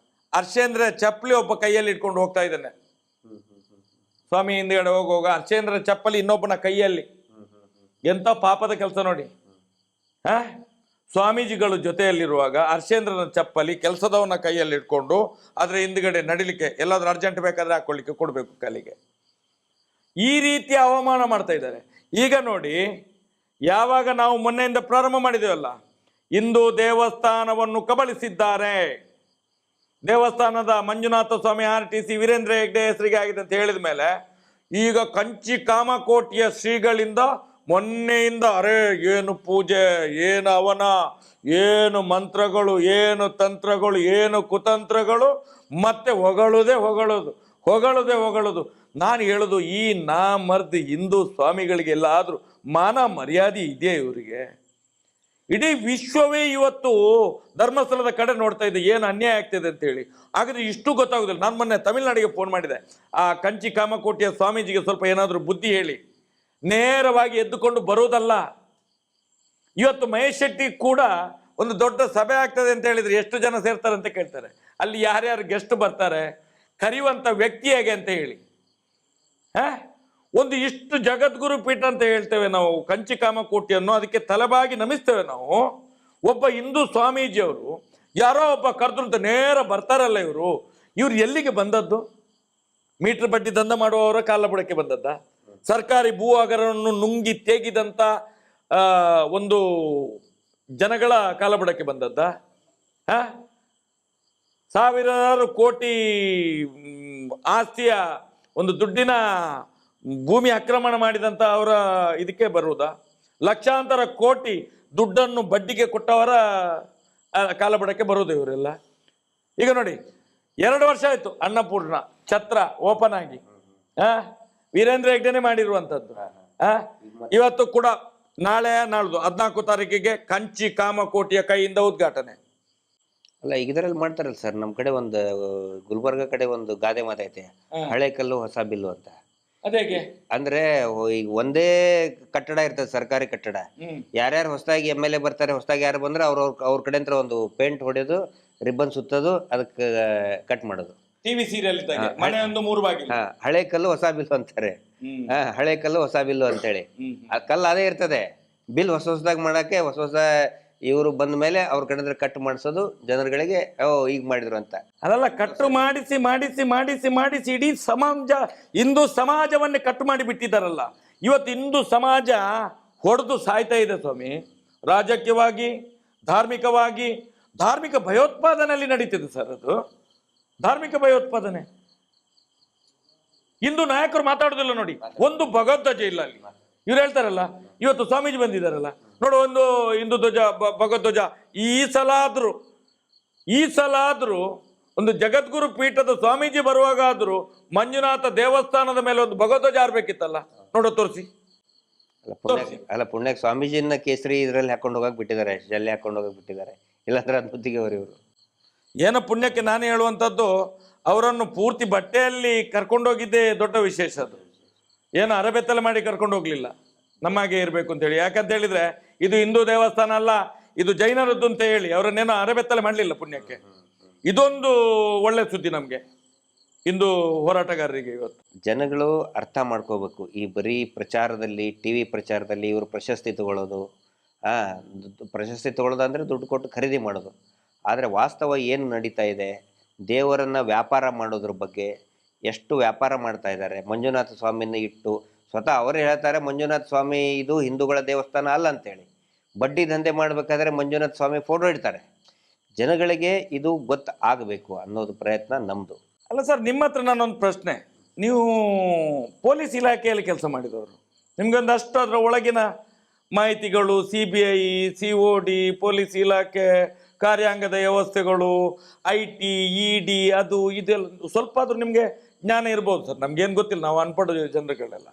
B: ಹರ್ಷೇಂದ್ರ ಚಪ್ಪಲಿ ಒಬ್ಬ ಕೈಯಲ್ಲಿ ಇಟ್ಕೊಂಡು ಹೋಗ್ತಾ ಇದ್ದಾನೆ. ಸ್ವಾಮಿ ಹಿಂದ್ಗಡೆ ಹೋಗುವಾಗ ಹರ್ಷೇಂದ್ರ ಚಪ್ಪಲಿ ಇನ್ನೊಬ್ಬನ ಕೈಯಲ್ಲಿ. ಎಂತ ಪಾಪದ ಕೆಲಸ ನೋಡಿ. ಸ್ವಾಮೀಜಿಗಳು ಜೊತೆಯಲ್ಲಿರುವಾಗ ಹರ್ಷೇಂದ್ರನ ಚಪ್ಪಲಿ ಕೆಲಸದವನ ಕೈಯಲ್ಲಿ ಇಟ್ಕೊಂಡು ಅದ್ರ ಹಿಂದ್ಗಡೆ ನಡಿಲಿಕ್ಕೆ ಎಲ್ಲಾದ್ರೂ ಅರ್ಜೆಂಟ್ ಬೇಕಾದ್ರೆ ಹಾಕೊಳ್ಳಿಕ್ಕೆ ಕೊಡ್ಬೇಕು ಕಾಲಿಗೆ. ಈ ರೀತಿಯ ಅವಮಾನ ಮಾಡ್ತಾ ಇದ್ದಾರೆ. ಈಗ ನೋಡಿ, ಯಾವಾಗ ನಾವು ಮೊನ್ನೆಯಿಂದ ಪ್ರಾರಂಭ ಮಾಡಿದೇವಲ್ಲ, ಹಿಂದೂ ದೇವಸ್ಥಾನವನ್ನು ಕಬಳಿಸಿದ್ದಾರೆ, ದೇವಸ್ಥಾನದ ಮಂಜುನಾಥ ಸ್ವಾಮಿ RTC ವೀರೇಂದ್ರ ಹೆಗ್ಡೆ ಹೆಸರಿಗೆ ಆಗಿದೆ ಅಂತ ಹೇಳಿದ ಮೇಲೆ ಈಗ ಕಂಚಿ ಕಾಮಕೋಟಿಯ ಶ್ರೀಗಳಿಂದ ಮೊನ್ನೆಯಿಂದ ಅರೆ ಏನು ಪೂಜೆ, ಏನು ಅವನ, ಏನು ಮಂತ್ರಗಳು, ಏನು ತಂತ್ರಗಳು, ಏನು ಕುತಂತ್ರಗಳು, ಮತ್ತೆ ಹೊಗಳುದು. ನಾನು ಹೇಳೋದು, ಈ ಮರ್ದಿ ಹಿಂದೂ ಸ್ವಾಮಿಗಳಿಗೆಲ್ಲಾದ್ರೂ ಮಾನ ಮರ್ಯಾದೆ ಇದೆಯಾ ಇವರಿಗೆ? ಇಡೀ ವಿಶ್ವವೇ ಇವತ್ತು ಧರ್ಮಸ್ಥಳದ ಕಡೆ ನೋಡ್ತಾ ಇದೆ, ಏನು ಅನ್ಯಾಯ ಆಗ್ತಿದೆ ಅಂತ ಹೇಳಿ. ಹಾಗಾದ್ರೆ ಇಷ್ಟು ಗೊತ್ತಾಗೋದಿಲ್ಲ. ನಾನು ಮೊನ್ನೆ ತಮಿಳ್ನಾಡಿಗೆ ಫೋನ್ ಮಾಡಿದೆ, ಆ ಕಂಚಿ ಕಾಮಕೋಟಿಯ ಸ್ವಾಮೀಜಿಗೆ ಸ್ವಲ್ಪ ಏನಾದರೂ ಬುದ್ಧಿ ಹೇಳಿ. ನೇರವಾಗಿ ಎದ್ದುಕೊಂಡು ಬರುವುದಲ್ಲ. ಇವತ್ತು ಮಹೇಶ್ ಶೆಟ್ಟಿ ಕೂಡ ಒಂದು ದೊಡ್ಡ ಸಭೆ ಆಗ್ತದೆ ಅಂತ ಹೇಳಿದ್ರೆ ಎಷ್ಟು ಜನ ಸೇರ್ತಾರೆ ಅಂತ ಕೇಳ್ತಾರೆ. ಅಲ್ಲಿ ಯಾರ್ಯಾರು ಗೆಸ್ಟ್ ಬರ್ತಾರೆ, ಕರೆಯುವಂಥ ವ್ಯಕ್ತಿ ಹೇಗೆ ಅಂತ ಹೇಳಿ. ಒಂದು ಇಷ್ಟು ಜಗದ್ಗುರು ಪೀಠ ಅಂತ ಹೇಳ್ತೇವೆ ನಾವು ಕಂಚಿ ಕಾಮಕೋಟಿಯನ್ನು, ಅದಕ್ಕೆ ತಲೆಬಾಗಿ ನಮಿಸ್ತೇವೆ ನಾವು. ಒಬ್ಬ ಹಿಂದೂ ಸ್ವಾಮೀಜಿಯವರು ಯಾರೋ ಒಬ್ಬ ಕರೆದ್ರಂತ ನೇರ ಬರ್ತಾರಲ್ಲ ಇವ್ರು ಎಲ್ಲಿಗೆ ಬಂದದ್ದು? ಮೀಟರ್ ಬಡ್ಡಿ ದಂಧ ಮಾಡುವವರ ಕಾಲ ಬುಡಕ್ಕೆ ಬಂದದ್ದ? ಸರ್ಕಾರಿ ಭೂ ಹಗರವನ್ನು ನುಂಗಿ ತೇಗಿದಂತ ಒಂದು ಜನಗಳ ಕಾಲಬುಡಕ್ಕೆ ಬಂದದ್ದ? ಸಾವಿರಾರು ಕೋಟಿ ಆಸ್ತಿಯ ಒಂದು ದುಡ್ಡಿನ ಭೂಮಿ ಆಕ್ರಮಣ ಮಾಡಿದಂತ ಅವರ ಇದಕ್ಕೆ ಬರುವುದಾ? ಲಕ್ಷಾಂತರ ಕೋಟಿ ದುಡ್ಡನ್ನು ಬಡ್ಡಿಗೆ ಕೊಟ್ಟವರ ಕಾಲಬುಡಕ್ಕೆ ಬರುವುದು ಇವರೆಲ್ಲ. ಈಗ ನೋಡಿ, 2 ವರ್ಷ ಆಯ್ತು ಅನ್ನಪೂರ್ಣ ಛತ್ರ ಓಪನ್ ಆಗಿ. ವೀರೇಂದ್ರ ಹೆಗ್ಡೆನೆ ಮಾಡಿರುವಂತದ್ದು. ಇವತ್ತು ಕೂಡ ನಾಳೆ ನಾಳ್ದು 14 ತಾರೀಕಿಗೆ ಕಂಚಿ ಕಾಮಕೋಟಿಯ ಕೈಯಿಂದ ಉದ್ಘಾಟನೆ.
C: ಅಲ್ಲ, ಈಗ ಇದರಲ್ಲಿ ಮಾಡ್ತಾರಲ್ಲ ಸರ್, ನಮ್ ಕಡೆ ಒಂದು ಗುಲ್ಬರ್ಗ ಕಡೆ ಒಂದು ಗಾದೆ ಮಾತೈತೆ, ಹಳೆ ಕಲ್ಲು ಹೊಸ ಬಿಲ್ಲು ಅಂತ.
B: ಅದೇಗೆ
C: ಅಂದ್ರೆ ಈಗ ಒಂದೇ ಕಟ್ಟಡ ಇರ್ತದೆ, ಸರ್ಕಾರಿ ಕಟ್ಟಡ. ಯಾರ್ಯಾರು ಹೊಸದಾಗಿ MLA ಬರ್ತಾರೆ, ಹೊಸದಾಗಿ ಯಾರು ಬಂದ್ರೆ ಅವ್ರ ಕಡೆ ಅಂತ ಒಂದು ಪೇಂಟ್ ಹೊಡೆಯೋದು, ರಿಬ್ಬನ್ ಸುತ್ತೋದು, ಅದಕ್ಕೆ ಕಟ್ ಮಾಡೋದು.
B: ಟಿವಿ ಸೀರಿಯಲ್ ಇದ್ದಾಗ ಮನೆ ಒಂದು 3 ಬಾಗಿಲು.
C: ಹಳೆ ಕಲ್ಲು ಹೊಸ ಬಿಲ್ಲು ಅಂತಾರೆ. ಹಳೆ ಕಲ್ಲು ಹೊಸ ಬಿಲ್ಲು ಅಂತೇಳಿ. ಆ ಕಲ್ಲು ಅದೇ ಇರ್ತದೆ, ಬಿಲ್ ಹೊಸದಾಗಿ ಮಾಡಕ್ಕೆ ಹೊಸ ಇವರು ಬಂದ ಮೇಲೆ ಅವ್ರ ಕಡೆ ಕಟ್ ಮಾಡಿಸೋದು, ಜನರುಗಳಿಗೆ ಈಗ ಮಾಡಿದ್ರು ಅಂತ.
B: ಅದೆಲ್ಲ ಕಟ್ಟು ಮಾಡಿಸಿ ಮಾಡಿಸಿ ಮಾಡಿಸಿ ಮಾಡಿಸಿ ಇಡೀ ಸಮಾಜ, ಹಿಂದೂ ಸಮಾಜವನ್ನೇ ಕಟ್ಟು ಮಾಡಿ ಬಿಟ್ಟಿದ್ದಾರಲ್ಲ. ಇವತ್ತು ಹಿಂದೂ ಸಮಾಜ ಹೊಡೆದು ಸಾಯ್ತಾ ಇದೆ ಸ್ವಾಮಿ. ರಾಜಕೀಯವಾಗಿ, ಧಾರ್ಮಿಕವಾಗಿ, ಧಾರ್ಮಿಕ ಭಯೋತ್ಪಾದನೆಯಲ್ಲಿ ನಡೀತಿದೆ ಸರ್. ಅದು ಧಾರ್ಮಿಕ ಭಯೋತ್ಪಾದನೆ. ಹಿಂದೂ ನಾಯಕರು ಮಾತಾಡೋದಿಲ್ಲ ನೋಡಿ, ಒಂದು ಭಗವದ್ಧ್ವಜ ಇಲ್ಲ ಅಲ್ಲಿ. ಇವ್ರು ಹೇಳ್ತಾರಲ್ಲ, ಇವತ್ತು ಸ್ವಾಮೀಜಿ ಬಂದಿದ್ದಾರಲ್ಲ ನೋಡು, ಒಂದು ಹಿಂದೂ ಧ್ವಜ, ಭಗವದ್ಧ್ವಜ. ಈ ಸಲ ಆದ್ರೂ ಒಂದು ಜಗದ್ಗುರು ಪೀಠದ ಸ್ವಾಮೀಜಿ ಬರುವಾಗ ಆದ್ರೂ ಮಂಜುನಾಥ ದೇವಸ್ಥಾನದ ಮೇಲೆ ಒಂದು ಭಗವದ್ಧ್ವಜ ಆರ್ಬೇಕಿತ್ತಲ್ಲ. ನೋಡೋ ತೋರಿಸಿ.
C: ಅಲ್ಲ, ಪುಣ್ಯಕ್ಕೆ ಸ್ವಾಮೀಜಿನ ಕೇಸರಿ ಇದ್ರಲ್ಲಿ ಹಾಕೊಂಡು ಹೋಗಕ್ ಬಿಟ್ಟಿದ್ದಾರೆ, ಜಲ್ಲಿ ಹಾಕೊಂಡು ಹೋಗಕ್ ಬಿಟ್ಟಿದ್ದಾರೆ. ಇಲ್ಲಾಂದ್ರೆ ಅದ್ಭುತಿಗೆ ಅವರು ಇವರು
B: ಏನೋ ಪುಣ್ಯಕ್ಕೆ ನಾನು ಹೇಳುವಂಥದ್ದು, ಅವರನ್ನು ಪೂರ್ತಿ ಬಟ್ಟೆಯಲ್ಲಿ ಕರ್ಕೊಂಡೋಗಿದ್ದೇ ದೊಡ್ಡ ವಿಶೇಷ. ಅದು ಏನು ಅರಬೆತ್ತಲೆ ಮಾಡಿ ಕರ್ಕೊಂಡು ಹೋಗ್ಲಿಲ್ಲ, ನಮ್ಮಾಗೆ ಇರಬೇಕು ಅಂತ ಹೇಳಿ. ಯಾಕಂತ ಹೇಳಿದ್ರೆ ಇದು ಹಿಂದೂ ದೇವಸ್ಥಾನ ಅಲ್ಲ, ಇದು ಜೈನರದ್ದು ಅಂತ ಹೇಳಿ ಅವರನ್ನೇನೋ ಅರಬೆತ್ತಲೆ ಮಾಡಲಿಲ್ಲ ಪುಣ್ಯಕ್ಕೆ. ಇದೊಂದು ಒಳ್ಳೆ ಸುದ್ದಿ ನಮಗೆ, ಹಿಂದೂ ಹೋರಾಟಗಾರರಿಗೆ. ಇವತ್ತು
C: ಜನಗಳು ಅರ್ಥ ಮಾಡ್ಕೋಬೇಕು. ಈ ಬರೀ ಪ್ರಚಾರದಲ್ಲಿ, ಟಿವಿ ಪ್ರಚಾರದಲ್ಲಿ ಇವರು ಪ್ರಶಸ್ತಿ ತಗೊಳ್ಳೋದು, ಪ್ರಶಸ್ತಿ ತಗೊಳ್ಳೋದಂದ್ರೆ ದುಡ್ಡು ಕೊಟ್ಟು ಖರೀದಿ ಮಾಡೋದು. ಆದರೆ ವಾಸ್ತವ ಏನು ನಡೀತಾ ಇದೆ, ದೇವರನ್ನ ವ್ಯಾಪಾರ ಮಾಡೋದ್ರ ಬಗ್ಗೆ ಎಷ್ಟು ವ್ಯಾಪಾರ ಮಾಡ್ತಾ ಇದ್ದಾರೆ. ಮಂಜುನಾಥ ಸ್ವಾಮಿನ ಇಟ್ಟು ಸ್ವತಃ ಅವರೇ ಹೇಳ್ತಾರೆ, ಮಂಜುನಾಥ ಸ್ವಾಮಿ ಇದು ಹಿಂದೂಗಳ ದೇವಸ್ಥಾನ ಅಲ್ಲ ಅಂತೇಳಿ. ಬಡ್ಡಿ ದಂಧೆ ಮಾಡಬೇಕಾದ್ರೆ ಮಂಜುನಾಥ ಸ್ವಾಮಿ ಫೋಟೋ ಇಡ್ತಾರೆ. ಜನಗಳಿಗೆ ಇದು ಆಗಬೇಕು ಅನ್ನೋದು ಪ್ರಯತ್ನ ನಮ್ಮದು.
B: ಅಲ್ಲ ಸರ್, ನಿಮ್ಮ ಹತ್ರ ನಾನೊಂದು ಪ್ರಶ್ನೆ. ನೀವು ಪೊಲೀಸ್ ಇಲಾಖೆಯಲ್ಲಿ ಕೆಲಸ ಮಾಡಿದವರು, ನಿಮ್ಗೊಂದಷ್ಟು ಅದರ ಒಳಗಿನ ಮಾಹಿತಿಗಳು, CBI, COD, ಪೊಲೀಸ್ ಇಲಾಖೆ, ಕಾರ್ಯಾಂಗದ ವ್ಯವಸ್ಥೆಗಳು, IT, ED, ಅದು ಇದೆಲ್ಲ ಸ್ವಲ್ಪ ಆದ್ರೂ ನಿಮಗೆ ಜ್ಞಾನ ಇರ್ಬೋದು ಸರ್. ನಮ್ಗೇನು ಗೊತ್ತಿಲ್ಲ, ನಾವು ಅನ್ಪಡ ಜನರುಗಳೆಲ್ಲ.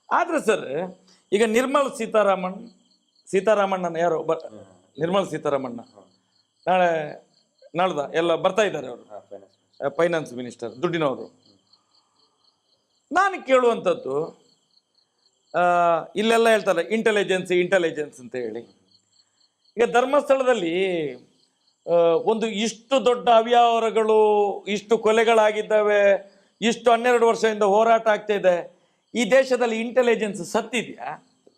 B: ಆದರೆ ಸರ್, ಈಗ ಸೀತಾರಾಮಣ್ಣನ ಯಾರು ನಿರ್ಮಲಾ ಸೀತಾರಾಮಣ್ಣ ನಾಳ್ದ ಎಲ್ಲ ಬರ್ತಾ ಇದ್ದಾರೆ. ಅವರು ಫೈನಾನ್ಸ್ ಮಿನಿಸ್ಟರ್, ದುಡ್ಡಿನವರು. ನಾನು ಕೇಳುವಂಥದ್ದು, ಇಲ್ಲೆಲ್ಲ ಹೇಳ್ತಾರೆ ಇಂಟೆಲಿಜೆನ್ಸ್ ಅಂತ ಹೇಳಿ. ಈಗ ಧರ್ಮಸ್ಥಳದಲ್ಲಿ ಒಂದು ಇಷ್ಟು ದೊಡ್ಡ ಅವ್ಯವಹಾರಗಳು, ಇಷ್ಟು ಕೊಲೆಗಳಾಗಿದ್ದಾವೆ, ಇಷ್ಟು 12 ವರ್ಷದಿಂದ ಹೋರಾಟ ಆಗ್ತಾ ಇದೆ. ಈ ದೇಶದಲ್ಲಿ ಇಂಟೆಲಿಜೆನ್ಸ್ ಸತ್ತಿದೆಯಾ?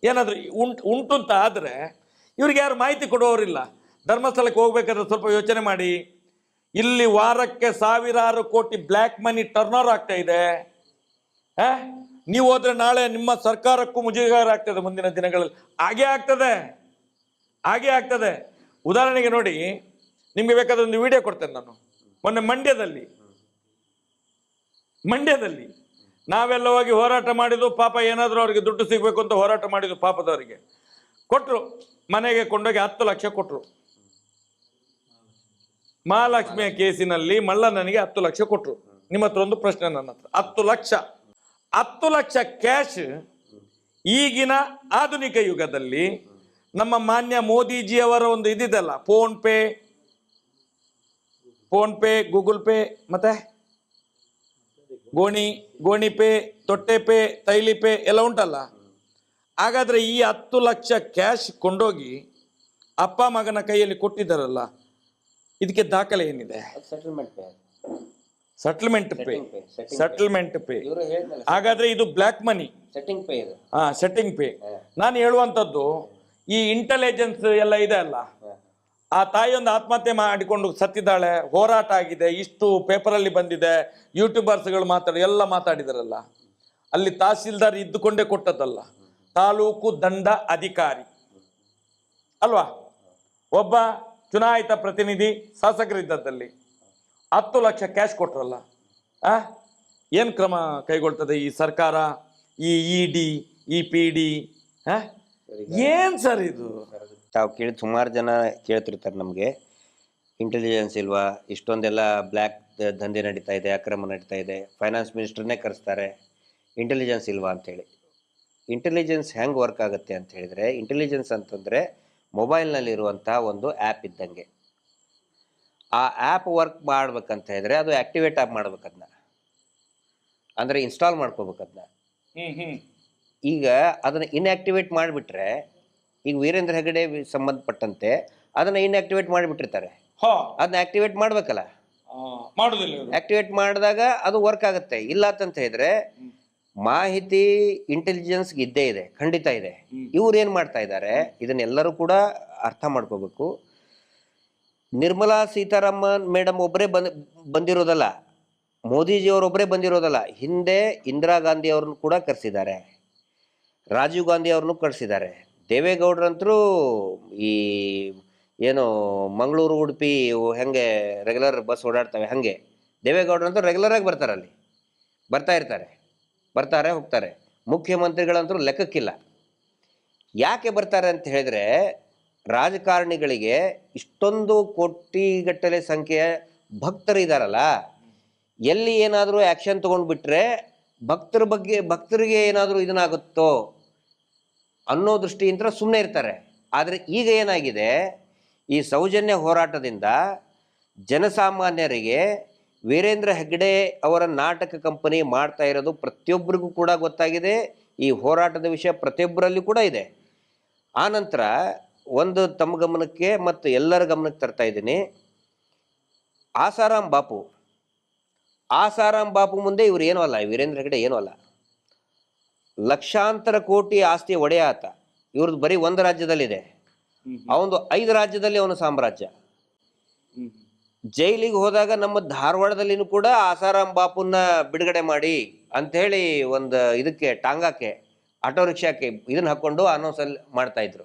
B: ಏನಾದರೂ ಉಂಟು ಅಂತ ಆದರೆ ಇವ್ರಿಗೆ ಯಾರು ಮಾಹಿತಿ ಕೊಡುವವರಿಲ್ಲ. ಧರ್ಮಸ್ಥಳಕ್ಕೆ ಹೋಗ್ಬೇಕಾದ್ರೆ ಸ್ವಲ್ಪ ಯೋಚನೆ ಮಾಡಿ. ಇಲ್ಲಿ ವಾರಕ್ಕೆ ಸಾವಿರಾರು ಕೋಟಿ ಬ್ಲ್ಯಾಕ್ ಮನಿ ಟರ್ನ್ ಓವರ್ ಆಗ್ತಾ ಇದೆ. ನೀವು ಹೋದ್ರೆ ನಾಳೆ ನಿಮ್ಮ ಸರ್ಕಾರಕ್ಕೂ ಮುಜುಗರ ಆಗ್ತದೆ ಮುಂದಿನ ದಿನಗಳಲ್ಲಿ. ಹಾಗೆ ಆಗ್ತದೆ. ಉದಾಹರಣೆಗೆ ನೋಡಿ, ನಿಮ್ಗೆ ಬೇಕಾದ ಒಂದು ವಿಡಿಯೋ ಕೊಡ್ತೇನೆ ನಾನು. ಮೊನ್ನೆ ಮಂಡ್ಯದಲ್ಲಿ ನಾವೆಲ್ಲ ಹೋಗಿ ಹೋರಾಟ ಮಾಡಿದ್ದು, ಪಾಪ ಏನಾದರೂ ಅವರಿಗೆ ದುಡ್ಡು ಸಿಗಬೇಕು ಅಂತ ಹೋರಾಟ ಮಾಡಿದ್ದು, ಪಾಪದವರಿಗೆ ಕೊಟ್ಟರು. ಮನೆಗೆ ಕೊಂಡೋಗಿ 10 ಲಕ್ಷ ಕೊಟ್ಟರು. ಮಹಾಲಕ್ಷ್ಮಿಯ ಕೇಸಿನಲ್ಲಿ ಮಲ್ಲಣ್ಣನಿಗೆ 10 ಲಕ್ಷ ಕೊಟ್ಟರು. ನಿಮ್ಮ ಹತ್ರ ಒಂದು ಪ್ರಶ್ನೆ ನನ್ನ ಹತ್ರ. 10 ಲಕ್ಷ ಕ್ಯಾಶ್ ಈಗಿನ ಆಧುನಿಕ ಯುಗದಲ್ಲಿ ನಮ್ಮ ಮಾನ್ಯ ಮೋದಿಜಿಯವರ ಒಂದು ಇದಿದೆಲ್ಲ, ಫೋನ್ ಪೇ, ಗೂಗಲ್ ಪೇ, ಮತ್ತೆ ಗೋಣಿ ಪೇ, ತೊಟ್ಟೆ ಪೇ, ತೈಲಿ ಪೇ ಎಲ್ಲ ಉಂಟಲ್ಲ. ಹಾಗಾದ್ರೆ ಈ 10 ಲಕ್ಷ ಕ್ಯಾಶ್ ಕೊಂಡೋಗಿ ಅಪ್ಪ ಮಗನ ಕೈಯಲ್ಲಿ ಕೊಟ್ಟಿದ್ದಾರಲ್ಲ, ಇದಕ್ಕೆ ದಾಖಲೆ ಏನಿದೆ? Settlement pay. ಹಾಗಾದ್ರೆ ಇದು ಬ್ಲ್ಯಾಕ್ ಮನಿ, ಸೆಟ್ಟಿಂಗ್ ಪೇ. ನಾನು ಹೇಳುವಂಥದ್ದು, ಈ ಇಂಟೆಲಿಜೆನ್ಸ್ ಎಲ್ಲ ಇದೆ ಅಲ್ಲ, ಆ ತಾಯಿಯೊಂದು ಆತ್ಮಹತ್ಯೆ ಮಾಡಿಕೊಂಡು ಸತ್ತಿದ್ದಾಳೆ, ಹೋರಾಟ ಆಗಿದೆ, ಇಷ್ಟು ಪೇಪರಲ್ಲಿ ಬಂದಿದೆ, ಯೂಟ್ಯೂಬರ್ಸ್ಗಳು ಎಲ್ಲ ಮಾತಾಡಿದಾರಲ್ಲ. ಅಲ್ಲಿ ತಹಸೀಲ್ದಾರ್ ಇದ್ದುಕೊಂಡೇ ಕೊಟ್ಟದ್ದಲ್ಲ, ತಾಲೂಕು ದಂಡ ಅಧಿಕಾರಿ ಅಲ್ವಾ, ಒಬ್ಬ ಚುನಾಯಿತ ಪ್ರತಿನಿಧಿ ಶಾಸಕರಿದ್ದದ್ದಲ್ಲಿ 10 ಲಕ್ಷ ಕ್ಯಾಶ್ ಕೊಟ್ರಲ್ಲ. ಏನು ಕ್ರಮ ಕೈಗೊಳ್ತದೆ ಈ ಸರ್ಕಾರ, ಈ ಇಡಿ, ಈ PD? ಏನ್ ಸರ್ ಇದು?
C: ತಾವು ಕೇಳಿ ಸುಮಾರು ಜನ ಕೇಳ್ತಿರ್ತಾರೆ ನಮಗೆ, ಇಂಟೆಲಿಜೆನ್ಸ್ ಇಲ್ವಾ, ಇಷ್ಟೊಂದೆಲ್ಲ ಬ್ಲ್ಯಾಕ್ ದಂಧೆ ನಡೀತಾ ಇದೆ, ಅಕ್ರಮ ನಡೀತಾ ಇದೆ, ಫೈನಾನ್ಸ್ ಮಿನಿಸ್ಟರ್ನೇ ಕರೆಸ್ತಾರೆ, ಇಂಟೆಲಿಜೆನ್ಸ್ ಇಲ್ವಾ ಅಂತೇಳಿ. ಇಂಟೆಲಿಜೆನ್ಸ್ ಹೆಂಗೆ ವರ್ಕ್ ಆಗುತ್ತೆ ಅಂತ ಹೇಳಿದರೆ, ಇಂಟೆಲಿಜೆನ್ಸ್ ಅಂತಂದರೆ ಮೊಬೈಲ್ನಲ್ಲಿರುವಂಥ ಒಂದು ಆ್ಯಪ್ ಇದ್ದಂಗೆ. ಆ ಆ್ಯಪ್ ವರ್ಕ್ ಮಾಡ್ಬೇಕಂತ ಹೇಳಿದ್ರೆ ಅದು ಆ್ಯಕ್ಟಿವೇಟ್ ಆಗಿ ಮಾಡ್ಬೇಕದನ್ನ, ಅಂದರೆ ಇನ್ಸ್ಟಾಲ್ ಮಾಡ್ಕೋಬೇಕದನ್ನ. ಈಗ ಅದನ್ನು ಇನ್ಆ್ಯಕ್ಟಿವೇಟ್ ಮಾಡಿಬಿಟ್ರೆ, ಈಗ ವೀರೇಂದ್ರ ಹೆಗಡೆ ಸಂಬಂಧಪಟ್ಟಂತೆ ಅದನ್ನು ಇನ್ಆ್ಯಕ್ಟಿವೇಟ್ ಮಾಡಿಬಿಟ್ಟಿರ್ತಾರೆ, ಅದನ್ನ ಆ್ಯಕ್ಟಿವೇಟ್ ಮಾಡಬೇಕಲ್ಲ,
B: ಮಾಡೋದಿಲ್ಲ.
C: ಆ್ಯಕ್ಟಿವೇಟ್ ಮಾಡಿದಾಗ ಅದು ವರ್ಕ್ ಆಗುತ್ತೆ. ಇಲ್ಲ ಅಂತ ಹೇಳಿದ್ರೆ ಮಾಹಿತಿ ಇಂಟೆಲಿಜೆನ್ಸ್ಗೆ ಇದ್ದೇ ಇದೆ, ಖಂಡಿತ ಇದೆ. ಇವ್ರು ಏನು ಮಾಡ್ತಾ ಇದ್ದಾರೆ, ಇದನ್ನೆಲ್ಲರೂ ಕೂಡ ಅರ್ಥ ಮಾಡ್ಕೋಬೇಕು. ನಿರ್ಮಲಾ ಸೀತಾರಾಮನ್ ಮೇಡಮ್ ಒಬ್ಬರೇ ಬಂದಿರೋದಲ್ಲ, ಮೋದಿಜಿಯವರೊಬ್ಬರೇ ಬಂದಿರೋದಲ್ಲ, ಹಿಂದೆ ಇಂದಿರಾ ಗಾಂಧಿ ಅವ್ರನ್ನು ಕೂಡ ಕರೆಸಿದ್ದಾರೆ, ರಾಜೀವ್ ಗಾಂಧಿ ಅವ್ರನ್ನೂ ಕರೆಸಿದ್ದಾರೆ, ದೇವೇಗೌಡರಂತರೂ ಈ ಏನು ಮಂಗಳೂರು ಉಡುಪಿ ಹೆಂಗೆ ರೆಗ್ಯುಲರ್ ಬಸ್ ಓಡಾಡ್ತವೆ ಹಾಗೆ ದೇವೇಗೌಡರಂತೂ ರೆಗ್ಯುಲರಾಗಿ ಬರ್ತಾರೆ, ಅಲ್ಲಿ ಬರ್ತಾರೆ ಹೋಗ್ತಾರೆ. ಮುಖ್ಯಮಂತ್ರಿಗಳಂತೂ ಲೆಕ್ಕಕ್ಕಿಲ್ಲ. ಯಾಕೆ ಬರ್ತಾರೆ ಅಂತ ಹೇಳಿದ್ರೆ, ರಾಜಕಾರಣಿಗಳಿಗೆ ಇಷ್ಟೊಂದು ಕೋಟಿಗಟ್ಟಲೆ ಸಂಖ್ಯೆಯ ಭಕ್ತರು ಇದ್ದಾರಲ್ಲ, ಎಲ್ಲಿ ಏನಾದರೂ ಆ್ಯಕ್ಷನ್ ತೊಗೊಂಡ್ಬಿಟ್ರೆ ಭಕ್ತರಿಗೆ ಏನಾದರೂ ಇದನ್ನಾಗುತ್ತೋ ಅನ್ನೋ ದೃಷ್ಟಿಯಿಂದ ಸುಮ್ಮನೆ ಇರ್ತಾರೆ. ಆದರೆ ಈಗ ಏನಾಗಿದೆ, ಈ ಸೌಜನ್ಯ ಹೋರಾಟದಿಂದ ಜನಸಾಮಾನ್ಯರಿಗೆ ವೀರೇಂದ್ರ ಹೆಗ್ಗಡೆ ಅವರ ನಾಟಕ ಕಂಪನಿ ಮಾಡ್ತಾ ಇರೋದು ಪ್ರತಿಯೊಬ್ಬರಿಗೂ ಕೂಡ ಗೊತ್ತಾಗಿದೆ. ಈ ಹೋರಾಟದ ವಿಷಯ ಪ್ರತಿಯೊಬ್ಬರಲ್ಲಿ ಕೂಡ ಇದೆ. ಆನಂತರ ಒಂದು ತಮ್ಮ ಗಮನಕ್ಕೆ ಮತ್ತು ಎಲ್ಲರ ಗಮನಕ್ಕೆ ತರ್ತಾ ಇದ್ದೀನಿ, ಆಸಾರಾಮ್ ಬಾಪು ಮುಂದೆ ಇವ್ರು ಏನೂ ಅಲ್ಲ, ವೀರೇಂದ್ರ ಹೆಗ್ಗಡೆ ಏನೂ ಅಲ್ಲ. ಲಕ್ಷಾಂತರ ಕೋಟಿ ಆಸ್ತಿ ಒಡೆಯ ಆತ. ಇವ್ರದ್ದು ಬರೀ ಒಂದು ರಾಜ್ಯದಲ್ಲಿದೆ, ಅವನು 5 ರಾಜ್ಯದಲ್ಲಿ ಅವನ ಸಾಮ್ರಾಜ್ಯ. ಜೈಲಿಗೆ ಹೋದಾಗ ನಮ್ಮ ಧಾರವಾಡದಲ್ಲಿನೂ ಕೂಡ ಆಸಾರಾಮ್ ಬಾಪುನ ಬಿಡುಗಡೆ ಮಾಡಿ ಅಂಥೇಳಿ ಒಂದು ಇದಕ್ಕೆ ಟಾಂಗಾಕ್ಕೆ ಆಟೋ ರಿಕ್ಷಾಕ್ಕೆ ಇದನ್ನ ಹಾಕೊಂಡು ಅನೌನ್ಸ್ ಮಾಡ್ತಾ ಇದ್ರು.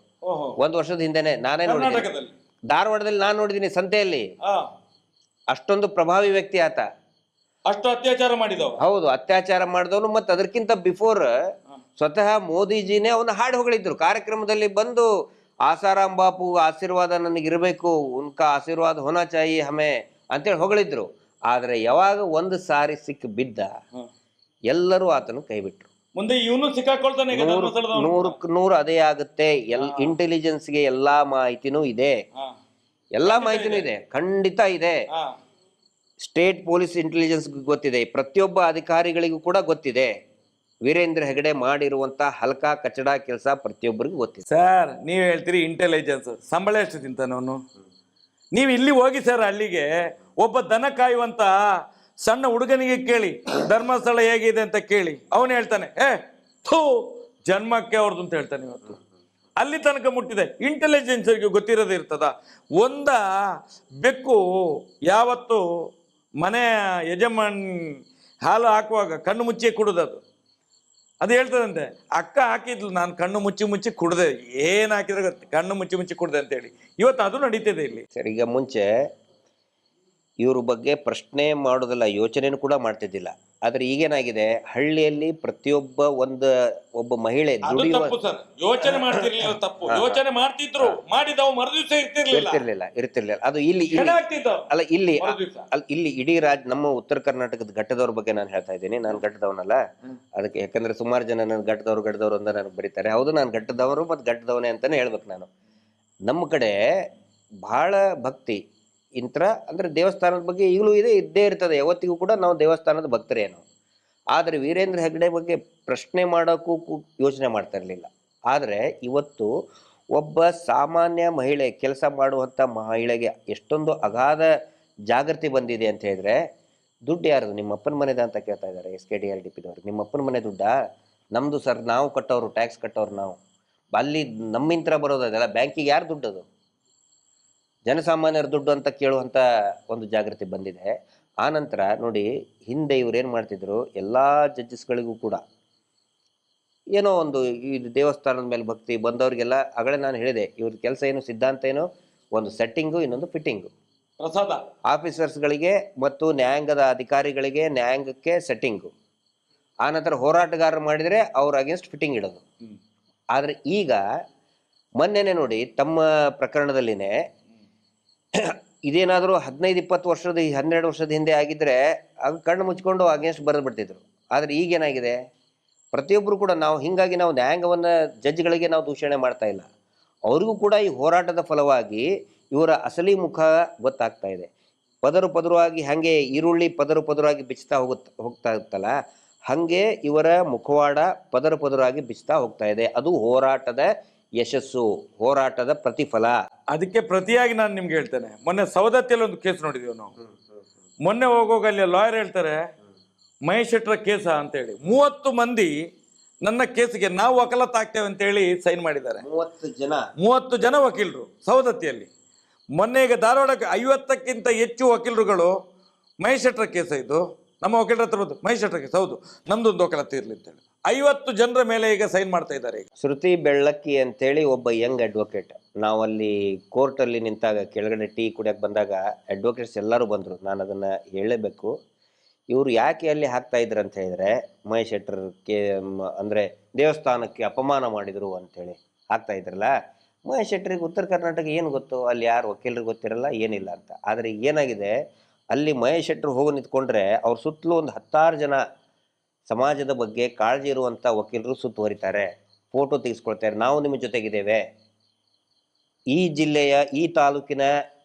C: 1 ವರ್ಷದ ಹಿಂದೆನೆ ನಾನೇ ನೋಡಿದ್ದೀನಿ, ಧಾರವಾಡದಲ್ಲಿ ನಾನು ನೋಡಿದ್ದೀನಿ ಸಂತೆಯಲ್ಲಿ. ಅಷ್ಟೊಂದು ಪ್ರಭಾವಿ ವ್ಯಕ್ತಿ ಆತ.
B: ಅಷ್ಟು ಅತ್ಯಾಚಾರ ಮಾಡಿದವ.
C: ಹೌದು, ಅತ್ಯಾಚಾರ ಮಾಡಿದವನು. ಮತ್ತು ಅದಕ್ಕಿಂತ ಬಿಫೋರ್ ಸ್ವತಃ ಮೋದಿಜಿನೇ ಅವನ್ನ ಹಾಡು ಹೊಗಳಿದ್ರು ಕಾರ್ಯಕ್ರಮದಲ್ಲಿ ಬಂದು, ಆಸಾರಾಮ್ ಬಾಪು ಆಶೀರ್ವಾದ ನನಗಿರಬೇಕು, ಉನ್ಕಾ ಆಶೀರ್ವಾದ ಹೋನಾ ಚಾಯಿ ಹಮೆ ಅಂತೇಳಿ ಹೊಗಳಿದ್ರು. ಆದರೆ ಯಾವಾಗ ಒಂದು ಸಾರಿ ಸಿಕ್ಕಿ ಬಿದ್ದ, ಎಲ್ಲರೂ ಆತನು ಕೈ ಬಿಟ್ರು.
B: ಮುಂದೆ ಇವನು ಸಿಕ್ಕಾಕೊಳ್ತಾನೆ.
C: 100ಕ್ಕೆ 100 ಅದೇ ಆಗುತ್ತೆ. ಇಂಟೆಲಿಜೆನ್ಸ್ಗೆ ಎಲ್ಲಾ ಮಾಹಿತಿನೂ ಇದೆ, ಖಂಡಿತ ಇದೆ. ಸ್ಟೇಟ್ ಪೊಲೀಸ್ ಇಂಟೆಲಿಜೆನ್ಸ್ ಗೊತ್ತಿದೆ, ಪ್ರತಿಯೊಬ್ಬ ಅಧಿಕಾರಿಗಳಿಗೂ ಕೂಡ ಗೊತ್ತಿದೆ. ವೀರೇಂದ್ರ ಹೆಗಡೆ ಮಾಡಿರುವಂತ ಹಲ್ಕಾ ಕಚಡ ಕೆಲಸ ಪ್ರತಿಯೊಬ್ಬರಿಗೂ ಗೊತ್ತಿದೆ.
B: ಸರ್, ನೀವು ಹೇಳ್ತೀರಿ ಇಂಟೆಲಿಜೆನ್ಸ್, ಸಂಬಳ ಎಷ್ಟು ತಿಂತಾನವನು? ನೀವು ಇಲ್ಲಿ ಹೋಗಿ ಸರ್, ಅಲ್ಲಿಗೆ ಒಬ್ಬ ದನ ಕಾಯುವಂತ ಸಣ್ಣ ಹುಡುಗನಿಗೆ ಕೇಳಿ, ಧರ್ಮಸ್ಥಳ ಹೇಗಿದೆ ಅಂತ ಕೇಳಿ, ಅವನು ಹೇಳ್ತಾನೆ, ಥೂ ಜನ್ಮಕ್ಕೆ ಅವ್ರದ್ದು ಅಂತ ಹೇಳ್ತಾನೆ. ಇವತ್ತು ಅಲ್ಲಿ ತನಕ ಮುಟ್ಟಿದೆ. ಇಂಟೆಲಿಜೆನ್ಸ್ಗೆ ಗೊತ್ತಿರೋದು ಇರ್ತದ. ಒಂದ ಬೆಕ್ಕು ಯಾವತ್ತು ಮನೆಯ ಯಜಮಾನ್ ಹಾಲು ಹಾಕುವಾಗ ಕಣ್ಣು ಮುಚ್ಚಿ ಕುಡುದದು. ಅದು ಹೇಳ್ತದಂತೆ, ಅಕ್ಕ ಹಾಕಿದ್ಲು, ನಾನು ಕಣ್ಣು ಮುಚ್ಚಿ ಕುಡ್ದೆ, ಏನು ಹಾಕಿದ್ರೆ ಗೊತ್ತ, ಕಣ್ಣು ಮುಚ್ಚಿ ಕುಡ್ದೆ ಅಂತೇಳಿ. ಇವತ್ತು ಅದು ನಡೀತಿದೆ ಇಲ್ಲಿ.
C: ಸರ್, ಈಗ ಮುಂಚೆ ಇವ್ರ ಬಗ್ಗೆ ಪ್ರಶ್ನೆ ಮಾಡೋದಿಲ್ಲ, ಯೋಚನೆನೂ ಕೂಡ ಮಾಡ್ತಿದ್ದಿಲ್ಲ. ಆದ್ರೆ ಈಗೇನಾಗಿದೆ, ಹಳ್ಳಿಯಲ್ಲಿ ಪ್ರತಿಯೊಬ್ಬ ಒಬ್ಬ ಮಹಿಳೆ
B: ಯೋಚನೆ ಮಾಡ್ತಿರ್ಲಿಲ್ಲ, ತಪ್ಪು ಯೋಚನೆ ಮಾಡ್ತಿದ್ರು, ಮಾಡಿದವು ಮರುದಿವಸ
C: ಇರ್ತಿರ್ಲಿಲ್ಲ. ಅದು ಇಲ್ಲಿ ಅಲ್ಲ, ಇಲ್ಲಿ ಇಡೀ ನಮ್ಮ ಉತ್ತರ ಕರ್ನಾಟಕದ ಘಟ್ಟದವ್ರ ಬಗ್ಗೆ ನಾನು ಹೇಳ್ತಾ ಇದ್ದೀನಿ. ನಾನು ಘಟ್ಟದವನಲ್ಲ, ಅದಕ್ಕೆ ಯಾಕಂದ್ರೆ ಸುಮಾರು ಜನ ನನ್ನ ಘಟ್ಟದವ್ರು ಅಂತ ನನಗೆ ಬರೀತಾರೆ. ಹೌದು, ನಾನು ಘಟ್ಟದವರು ಮತ್ತು ಘಟ್ಟದವನೇ ಅಂತಾನೆ ಹೇಳ್ಬೇಕು ನಾನು. ನಮ್ಮ ಕಡೆ ಬಹಳ ಭಕ್ತಿ ಇಂತ್ರ ಅಂದ್ರೆ ದೇವಸ್ಥಾನದ ಬಗ್ಗೆ ಈಗಲೂ ಇದ್ದೇ ಇರ್ತದೆ. ಯಾವತ್ತಿಗೂ ಕೂಡ ನಾವು ದೇವಸ್ಥಾನದ ಭಕ್ತರೇನು. ಆದರೆ ವೀರೇಂದ್ರ ಹೆಗ್ಗಡೆ ಬಗ್ಗೆ ಪ್ರಶ್ನೆ ಮಾಡೋಕ್ಕೂ ಯೋಚನೆ ಮಾಡ್ತಾ ಇರಲಿಲ್ಲ. ಆದರೆ ಇವತ್ತು ಒಬ್ಬ ಸಾಮಾನ್ಯ ಮಹಿಳೆ, ಕೆಲಸ ಮಾಡುವಂಥ ಮಹಿಳೆಗೆ ಎಷ್ಟೊಂದು ಅಗಾಧ ಜಾಗೃತಿ ಬಂದಿದೆ ಅಂತ ಹೇಳಿದ್ರೆ, ದುಡ್ಡು ಯಾರದು? ನಿಮ್ಮ ಅಪ್ಪನ ಮನೆದ ಅಂತ ಕೇಳ್ತಾ ಇದ್ದಾರೆ SKDRDPದವ್ರು. ನಿಮ್ಮ ಅಪ್ಪನ ಮನೆ ದುಡ್ಡಾ? ನಮ್ಮದು ಸರ್, ನಾವು ಕಟ್ಟೋರು, ಟ್ಯಾಕ್ಸ್ ಕಟ್ಟೋರು ನಾವು. ಅಲ್ಲಿ ನಮ್ಮಿಂತ್ರ ಬರೋದಲ್ಲ, ಬ್ಯಾಂಕಿಗೆ ಯಾರು ದುಡ್ಡದು? ಜನಸಾಮಾನ್ಯರ ದುಡ್ಡು ಅಂತ ಕೇಳುವಂಥ ಒಂದು ಜಾಗೃತಿ ಬಂದಿದೆ. ಆ ನಂತರ ನೋಡಿ, ಹಿಂದೆ ಇವ್ರು ಏನು ಮಾಡ್ತಿದ್ರು, ಎಲ್ಲ ಜಡ್ಜಸ್ಗಳಿಗೂ ಕೂಡ ಏನೋ ಒಂದು ಈ ದೇವಸ್ಥಾನದ ಮೇಲೆ ಭಕ್ತಿ ಬಂದವರಿಗೆಲ್ಲ ಆಗಲೇ ನಾನು ಹೇಳಿದೆ, ಇವ್ರ ಕೆಲಸ ಏನು, ಸಿದ್ಧಾಂತ ಏನು, ಒಂದು ಸೆಟ್ಟಿಂಗು, ಇನ್ನೊಂದು ಫಿಟ್ಟಿಂಗು.
B: ಪ್ರಸಾದ
C: ಆಫೀಸರ್ಸ್ಗಳಿಗೆ ಮತ್ತು ನ್ಯಾಯಾಂಗದ ಅಧಿಕಾರಿಗಳಿಗೆ ನ್ಯಾಯಾಂಗಕ್ಕೆ ಸೆಟ್ಟಿಂಗು, ಆ ನಂತರ ಹೋರಾಟಗಾರರು ಮಾಡಿದರೆ ಅವ್ರ ಅಗೇನ್ಸ್ಟ್ ಫಿಟ್ಟಿಂಗ್ ಇಡೋದು. ಆದರೆ ಈಗ ಮೊನ್ನೆನೆ ನೋಡಿ, ತಮ್ಮ ಪ್ರಕರಣದಲ್ಲಿನೇ ಇದೇನಾದರೂ 15-20 ವರ್ಷದ 12 ವರ್ಷದ ಹಿಂದೆ ಆಗಿದ್ರೆ ಆಗ ಕಣ್ಣು ಮುಚ್ಕೊಂಡು ಅಗೇನ್ಸ್ಟ್ ಬರೆದು ಬಿಡ್ತಿದ್ರು. ಆದರೆ ಈಗೇನಾಗಿದೆ, ಪ್ರತಿಯೊಬ್ಬರು ಕೂಡ ಹಿಂಗಾಗಿ ನಾವು ನ್ಯಾಯಾಂಗವನ್ನು, ಜಡ್ಜ್ಗಳಿಗೆ ನಾವು ದೂಷಣೆ ಮಾಡ್ತಾ ಇಲ್ಲ, ಅವ್ರಿಗೂ ಕೂಡ ಈ ಹೋರಾಟದ ಫಲವಾಗಿ ಇವರ ಅಸಲಿ ಮುಖ ಗೊತ್ತಾಗ್ತಾ ಇದೆ. ಪದರು ಪದರವಾಗಿ ಹಾಗೆ ಈರುಳ್ಳಿ ಪದರು ಪದರವಾಗಿ ಬಿಚ್ತಾ ಹೋಗ್ತಾ ಇತ್ತಲ್ಲ, ಹಾಗೆ ಇವರ ಮುಖವಾಡ ಪದರು ಪದರವಾಗಿ ಬಿಚ್ತಾ ಹೋಗ್ತಾ ಇದೆ. ಅದು ಹೋರಾಟದ ಯಶಸ್ಸು, ಹೋರಾಟದ ಪ್ರತಿಫಲ.
B: ಅದಕ್ಕೆ ಪ್ರತಿಯಾಗಿ ನಾನು ನಿಮ್ಗೆ ಹೇಳ್ತೇನೆ, ಮೊನ್ನೆ ಸವದತ್ತಿಯಲ್ಲಿ ಒಂದು ಕೇಸ್ ನೋಡಿದೀವಿ ನಾವು. ಮೊನ್ನೆ ಹೋಗೋಗ ಅಲ್ಲಿ ಲಾಯರ್ ಹೇಳ್ತಾರೆ, ಮಹೇಶ್ ಶೆಟ್ಟರ ಕೇಸ ಅಂತೇಳಿ 30 ಮಂದಿ ನನ್ನ ಕೇಸಿಗೆ ನಾವು ವಕಾಲತ್ ಆಗ್ತೇವೆ ಅಂತೇಳಿ ಸೈನ್ ಮಾಡಿದ್ದಾರೆ. 30 ಜನ ವಕೀಲರು ಸವದತ್ತಿಯಲ್ಲಿ. ಮೊನ್ನೆ ಈಗ ಧಾರವಾಡಕ್ಕೆ 50ಕ್ಕಿಂತ ಹೆಚ್ಚು ವಕೀಲರುಗಳು ಮಹೇಶ್ ಶೆಟ್ಟರ ಕೇಸ, ಇದು ನಮ್ಮ ವಕೀಲರ ಹತ್ರ ಬಂದು ಮಹೇಶ್ ಶೆಟ್ಟರ ಕೇಸ್, ಹೌದು ನಮ್ದೊಂದು ವಕಾಲತ್ ಇರಲಿ ಅಂತೇಳಿ 50 ಜನರ ಮೇಲೆ ಈಗ ಸೈನ್ ಮಾಡ್ತಾ ಇದ್ದಾರೆ. ಈಗ
C: ಶ್ರುತಿ ಬೆಳ್ಳಕ್ಕಿ ಅಂತೇಳಿ ಒಬ್ಬ ಯಂಗ್ ಅಡ್ವೊಕೇಟ್, ನಾವಲ್ಲಿ ಕೋರ್ಟಲ್ಲಿ ನಿಂತಾಗ ಕೆಳಗಡೆ ಟೀ ಕುಡಿಯೋಕೆ ಬಂದಾಗ ಅಡ್ವೊಕೇಟ್ಸ್ ಎಲ್ಲರೂ ಬಂದರು. ನಾನು ಅದನ್ನು ಹೇಳಲೇಬೇಕು. ಇವರು ಯಾಕೆ ಅಲ್ಲಿ ಹಾಕ್ತಾ ಇದ್ರು ಅಂತ ಹೇಳಿದ್ರೆ, ಮಹೇಶ್ ಶೆಟ್ಟರ್ಗೆ ಅಂದರೆ ದೇವಸ್ಥಾನಕ್ಕೆ ಅಪಮಾನ ಮಾಡಿದರು ಅಂಥೇಳಿ ಹಾಕ್ತಾ ಇದ್ರಲ್ಲ. ಮಹೇಶ್ ಶೆಟ್ಟರಿಗೆ ಉತ್ತರ ಕರ್ನಾಟಕ ಏನು ಗೊತ್ತು, ಅಲ್ಲಿ ಯಾರು ವಕೀಲರಿಗೆ ಗೊತ್ತಿರಲ್ಲ, ಏನಿಲ್ಲ ಅಂತ. ಆದರೆ ಏನಾಗಿದೆ, ಅಲ್ಲಿ ಮಹೇಶ್ ಶೆಟ್ಟರು ಹೋಗಿ ನಿಂತ್ಕೊಂಡ್ರೆ ಅವ್ರ ಸುತ್ತಲೂ ಒಂದು 10 ಜನ ಸಮಾಜದ ಬಗ್ಗೆ ಕಾಳಜಿ ಇರುವಂಥ ವಕೀಲರು ಸುತ್ತುವರಿತಾರೆ, ಫೋಟೋ ತೆಗೆಸ್ಕೊಳ್ತಾರೆ, ನಾವು ನಿಮ್ಮ ಜೊತೆಗಿದ್ದೇವೆ. ಈ ಜಿಲ್ಲೆಯ, ಈ ತಾಲೂಕಿನ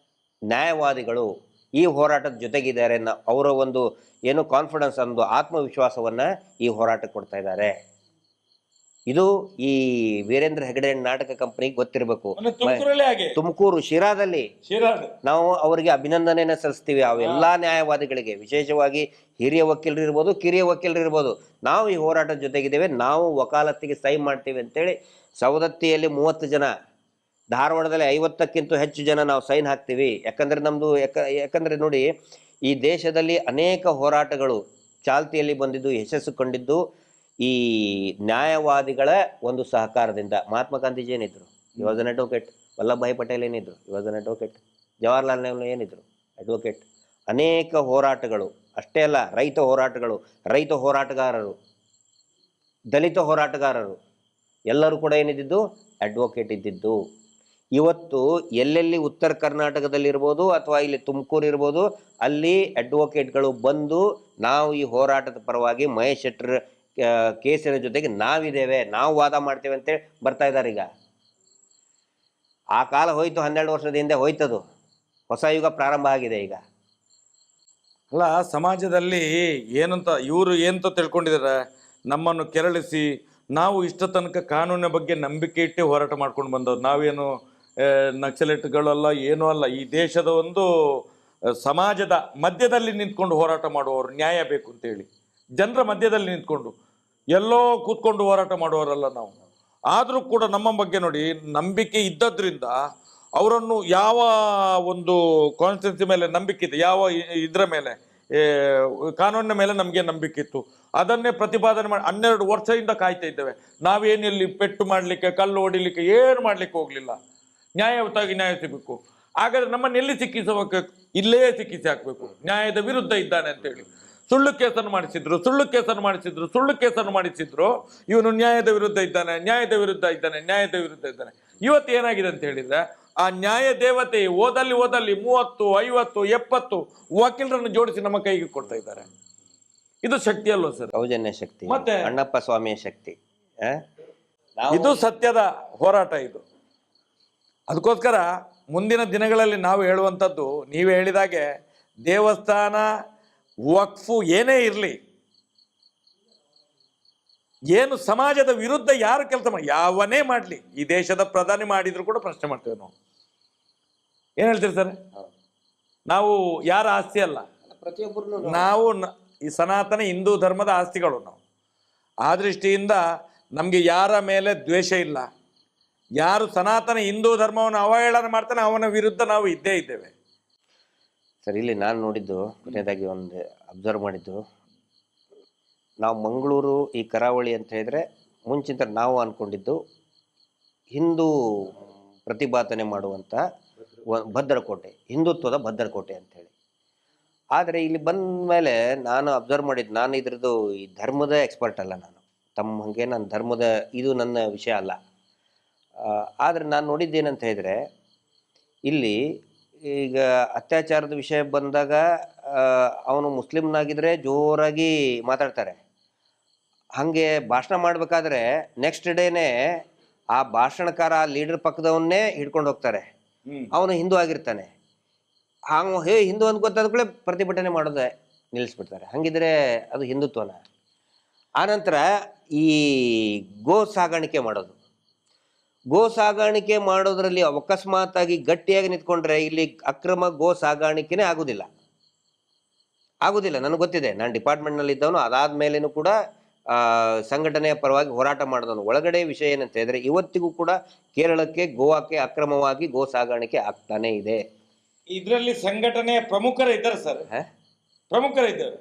C: ನ್ಯಾಯವಾದಿಗಳು ಈ ಹೋರಾಟದ ಜೊತೆಗಿದ್ದಾರೆ ಅನ್ನೋ ಅವರ ಒಂದು ಏನು ಕಾನ್ಫಿಡೆನ್ಸ್, ಒಂದು ಆತ್ಮವಿಶ್ವಾಸವನ್ನು ಈ ಹೋರಾಟಕ್ಕೆ ಕೊಡ್ತಾ ಇದ್ದಾರೆ. ಇದು ಈ ವೀರೇಂದ್ರ ಹೆಗಡೆ ನಾಟಕ ಕಂಪನಿಗೆ ಗೊತ್ತಿರಬೇಕು. ತುಮಕೂರು ಶಿರಾದಲ್ಲಿ ನಾವು ಅವರಿಗೆ ಅಭಿನಂದನೆಯನ್ನು ಸಲ್ಲಿಸ್ತೀವಿ. ಅವೆಲ್ಲ ನ್ಯಾಯವಾದಿಗಳಿಗೆ, ವಿಶೇಷವಾಗಿ ಹಿರಿಯ ವಕೀಲರು ಇರ್ಬೋದು, ಕಿರಿಯ ವಕೀಲರು ಇರ್ಬೋದು, ನಾವು ಈ ಹೋರಾಟದ ಜೊತೆಗಿದ್ದೇವೆ, ನಾವು ವಕಾಲತ್ತಿಗೆ ಸೈನ್ ಮಾಡ್ತೀವಿ ಅಂತೇಳಿ ಸವದತ್ತಿಯಲ್ಲಿ 30 ಜನ, ಧಾರವಾಡದಲ್ಲಿ 50ಕ್ಕಿಂತ ಹೆಚ್ಚು ಜನ ನಾವು ಸೈನ್ ಹಾಕ್ತೀವಿ. ಯಾಕಂದರೆ ನಮ್ಮದು ಯಾಕಂದರೆ ನೋಡಿ, ಈ ದೇಶದಲ್ಲಿ ಅನೇಕ ಹೋರಾಟಗಳು ಚಾಲ್ತಿಯಲ್ಲಿ ಬಂದಿದ್ದು, ಯಶಸ್ಸು ಕಂಡಿದ್ದು ಈ ನ್ಯಾಯವಾದಿಗಳ ಒಂದು ಸಹಕಾರದಿಂದ. ಮಹಾತ್ಮ ಗಾಂಧೀಜಿ ಏನಿದ್ರು, ಈ was an advocate. Vallabhbhai Patel ಏನಿದ್ರು, ಈ was an advocate. Jawaharlal Nehru ಏನಿದ್ರು, ಅಡ್ವೊಕೇಟ್. ಅನೇಕ ಹೋರಾಟಗಳು, ಅಷ್ಟೇ ಅಲ್ಲ, ರೈತ ಹೋರಾಟಗಳು, ರೈತ ಹೋರಾಟಗಾರರು, ದಲಿತ ಹೋರಾಟಗಾರರು ಎಲ್ಲರೂ ಕೂಡ ಏನಿದ್ದು, ಅಡ್ವೊಕೇಟ್ ಇದ್ದಿದ್ದು. ಇವತ್ತು ಎಲ್ಲೆಲ್ಲಿ ಉತ್ತರ ಕರ್ನಾಟಕದಲ್ಲಿರ್ಬೋದು ಅಥವಾ ಇಲ್ಲಿ ತುಮಕೂರು ಇರ್ಬೋದು, ಅಲ್ಲಿ ಅಡ್ವೊಕೇಟ್ಗಳು ಬಂದು ನಾವು ಈ ಹೋರಾಟದ ಪರವಾಗಿ ಮಹೇಶ್ ಶೆಟ್ಟರ್ ಕೇಸಿನ ಜೊತೆಗೆ ನಾವಿದ್ದೇವೆ, ನಾವು ವಾದ ಮಾಡ್ತೇವೆ ಅಂತೇಳಿ ಬರ್ತಾ ಇದ್ದಾರೆ. ಈಗ ಆ ಕಾಲ ಹೋಯ್ತು, 12 ವರ್ಷದ ಹಿಂದೆ ಹೋಯ್ತದು, ಹೊಸ ಯುಗ ಪ್ರಾರಂಭ ಆಗಿದೆ ಈಗ.
B: ಅಲ್ಲ, ಸಮಾಜದಲ್ಲಿ ಏನಂತ ಇವರು ಏನಂತ ತಿಳ್ಕೊಂಡಿದ್ದಾರೆ, ನಮ್ಮನ್ನು ಕೆರಳಿಸಿ ನಾವು ಇಷ್ಟ ತನಕ ಕಾನೂನಿನ ಬಗ್ಗೆ ನಂಬಿಕೆ ಇಟ್ಟೆ ಹೋರಾಟ ಮಾಡ್ಕೊಂಡು ಬಂದವ್ರು, ನಾವೇನು ನಕ್ಸಲೇಟ್ಗಳಲ್ಲ, ಏನೂ ಅಲ್ಲ. ಈ ದೇಶದ ಒಂದು ಸಮಾಜದ ಮಧ್ಯದಲ್ಲಿ ನಿಂತ್ಕೊಂಡು ಹೋರಾಟ ಮಾಡುವವರು, ನ್ಯಾಯ ಬೇಕು ಅಂತೇಳಿ ಜನರ ಮಧ್ಯದಲ್ಲಿ ನಿಂತ್ಕೊಂಡು ಎಲ್ಲೋ ಕೂತ್ಕೊಂಡು ಹೋರಾಟ ಮಾಡುವವರಲ್ಲ ನಾವು. ಆದರೂ ಕೂಡ ನಮ್ಮ ಬಗ್ಗೆ ನೋಡಿ, ನಂಬಿಕೆ ಇದ್ದದ್ರಿಂದ ಅವರನ್ನು ಯಾವ ಒಂದು ಕಾನ್ಸ್ಟಿಟ್ಯೂನ್ಸಿ ಮೇಲೆ ನಂಬಿಕೆ ಇದೆ, ಯಾವ ಇದರ ಮೇಲೆ, ಕಾನೂನಿನ ಮೇಲೆ ನಮಗೆ ನಂಬಿಕೆ ಇತ್ತು, ಅದನ್ನೇ ಪ್ರತಿಪಾದನೆ ಮಾಡಿ 12 ವರ್ಷದಿಂದ ಕಾಯ್ತಾ ಇದ್ದೇವೆ. ನಾವೇನೆಲ್ಲಿ ಪೆಟ್ಟು ಮಾಡಲಿಕ್ಕೆ, ಕಲ್ಲು ಹೊಡಿಲಿಕ್ಕೆ, ಏನು ಮಾಡಲಿಕ್ಕೆ ಹೋಗಲಿಲ್ಲ. ನ್ಯಾಯಯುತವಾಗಿ ನ್ಯಾಯ ಸಿಗಬೇಕು. ಹಾಗಾದ್ರೆ ನಮ್ಮನ್ನು ಎಲ್ಲಿ ಸಿಕ್ಕಿಸಬೇಕು, ಇಲ್ಲೇ ಸಿಕ್ಕಿಸಿ ಹಾಕಬೇಕು. ನ್ಯಾಯದ ವಿರುದ್ಧ ಇದ್ದಾನೆ ಅಂತೇಳಿ ಸುಳ್ಳು ಕೇಸನ್ನು ಮಾಡಿಸಿದ್ರು. ಇವನು ನ್ಯಾಯದ ವಿರುದ್ಧ ಇದ್ದಾನೆ. ಇವತ್ತು ಏನಾಗಿದೆ ಅಂತ ಹೇಳಿದ್ರೆ, ಆ ನ್ಯಾಯ ದೇವತೆ ಓದಲ್ಲಿ 30, 50, 70 ವಕೀಲರನ್ನು ಜೋಡಿಸಿ ನಮ್ಮ ಕೈಗೆ ಕೊಡ್ತಾ ಇದ್ದಾರೆ. ಇದು ಶಕ್ತಿ ಅಲ್ವಾ ಸರ್?
C: ಸೌಜನ್ಯ ಶಕ್ತಿ, ಮತ್ತೆ ಅಣ್ಣಪ್ಪ ಸ್ವಾಮಿಯ ಶಕ್ತಿ.
B: ಇದು ಸತ್ಯದ ಹೋರಾಟ ಇದು. ಅದಕ್ಕೋಸ್ಕರ ಮುಂದಿನ ದಿನಗಳಲ್ಲಿ ನಾವು ಹೇಳುವಂಥದ್ದು, ನೀವು ಹೇಳಿದಾಗೆ ದೇವಸ್ಥಾನ, ವಕ್ಫು ಏನೇ ಇರಲಿ, ಏನು ಸಮಾಜದ ವಿರುದ್ಧ ಯಾರು ಕೆಲಸ ಮಾಡಿ, ಯಾವನೇ ಮಾಡಲಿ, ಈ ದೇಶದ ಪ್ರಧಾನಿ ಮಾಡಿದ್ರು ಕೂಡ ಪ್ರಶ್ನೆ ಮಾಡ್ತೇವೆ ನಾವು. ಏನು ಹೇಳ್ತೀರಿ ಸರ್? ನಾವು ಯಾರ ಆಸ್ತಿ ಅಲ್ಲ,
C: ಪ್ರತಿಯೊಬ್ಬರು
B: ನಾವು ಈ ಸನಾತನ ಹಿಂದೂ ಧರ್ಮದ ಆಸ್ತಿಗಳು ನಾವು. ಆ ದೃಷ್ಟಿಯಿಂದ ನಮಗೆ ಯಾರ ಮೇಲೆ ದ್ವೇಷ ಇಲ್ಲ, ಯಾರು ಸನಾತನ ಹಿಂದೂ ಧರ್ಮವನ್ನು ಅವಹೇಳನ ಮಾಡ್ತಾನೆ ಅವನ ವಿರುದ್ಧ ನಾವು ಇದ್ದೇ ಇದ್ದೇವೆ.
C: ಸರ್, ಇಲ್ಲಿ ನಾನು ನೋಡಿದ್ದು ಕೊನೆಯದಾಗಿ ಒಂದು ಅಬ್ಸರ್ವ್ ಮಾಡಿದ್ದು, ನಾವು ಮಂಗಳೂರು ಈ ಕರಾವಳಿ ಅಂತ ಹೇಳಿದ್ರೆ ಮುಂಚಿನ ನಾವು ಅಂದ್ಕೊಂಡಿದ್ದು ಹಿಂದೂ ಪ್ರತಿಭಟನೆ ಮಾಡುವಂಥ ಭದ್ರಕೋಟೆ, ಹಿಂದುತ್ವದ ಭದ್ರಕೋಟೆ ಅಂಥೇಳಿ. ಆದರೆ ಇಲ್ಲಿ ಬಂದ ಮೇಲೆ ನಾನು ಅಬ್ಸರ್ವ್ ಮಾಡಿದ್ದು, ನಾನು ಇದ್ರದ್ದು ಈ ಧರ್ಮದ ಎಕ್ಸ್ಪರ್ಟ್ ಅಲ್ಲ, ನಾನು ತಮ್ಮ ಹಾಗೆ ನಾನು ಧರ್ಮದ ಇದು ನನ್ನ ವಿಷಯ ಅಲ್ಲ. ಆದರೆ ನಾನು ನೋಡಿದ್ದೇನಂತ ಹೇಳಿದರೆ, ಇಲ್ಲಿ ಈಗ ಅತ್ಯಾಚಾರದ ವಿಷಯ ಬಂದಾಗ ಅವನು ಮುಸ್ಲಿಮ್ನಾಗಿದ್ದರೆ ಜೋರಾಗಿ ಮಾತಾಡ್ತಾರೆ. ಹಾಗೆ ಭಾಷಣ ಮಾಡಬೇಕಾದ್ರೆ ನೆಕ್ಸ್ಟ್ ಡೇನೇ ಆ ಭಾಷಣಕಾರ ಆ ಲೀಡರ್ ಪಕ್ಕದವನ್ನೇ ಹಿಡ್ಕೊಂಡು ಹೋಗ್ತಾರೆ. ಅವನು ಹಿಂದೂ ಆಗಿರ್ತಾನೆ, ಹೇ ಹಿಂದೂ ಅಂತ ಗೊತ್ತಾದ ಕೂಡ ಪ್ರತಿಭಟನೆ ಮಾಡೋದೇ ನಿಲ್ಲಿಸ್ಬಿಡ್ತಾರೆ. ಹಾಗಿದ್ರೆ ಅದು ಹಿಂದುತ್ವನ? ಆನಂತರ ಈ ಗೋ ಸಾಗಾಣಿಕೆ ಮಾಡೋದ್ರಲ್ಲಿ ಅಕಸ್ಮಾತಾಗಿ ಗಟ್ಟಿಯಾಗಿ ನಿಂತ್ಕೊಂಡ್ರೆ ಇಲ್ಲಿ ಅಕ್ರಮ ಗೋ ಸಾಗಾಣಿಕೆನೇ ಆಗುದಿಲ್ಲ. ನನಗೆ ಗೊತ್ತಿದೆ, ನಾನು ಡಿಪಾರ್ಟ್ಮೆಂಟ್ನಲ್ಲಿ ಇದ್ದವನು. ಅದಾದ್ಮೇಲೇನು ಕೂಡ ಸಂಘಟನೆಯ ಪರವಾಗಿ ಹೋರಾಟ ಮಾಡಿದವನು. ಒಳಗಡೆ ವಿಷಯ ಏನಂತ ಹೇಳಿದ್ರೆ, ಇವತ್ತಿಗೂ ಕೂಡ ಕೇರಳಕ್ಕೆ ಗೋವಾಕ್ಕೆ ಅಕ್ರಮವಾಗಿ ಗೋ ಸಾಗಾಣಿಕೆ ಆಗ್ತಾನೆ ಇದೆ.
B: ಇದರಲ್ಲಿ ಸಂಘಟನೆಯ ಪ್ರಮುಖರು ಇದ್ದಾರೆ ಸರ್, ಪ್ರಮುಖರು ಇದ್ದಾರೆ.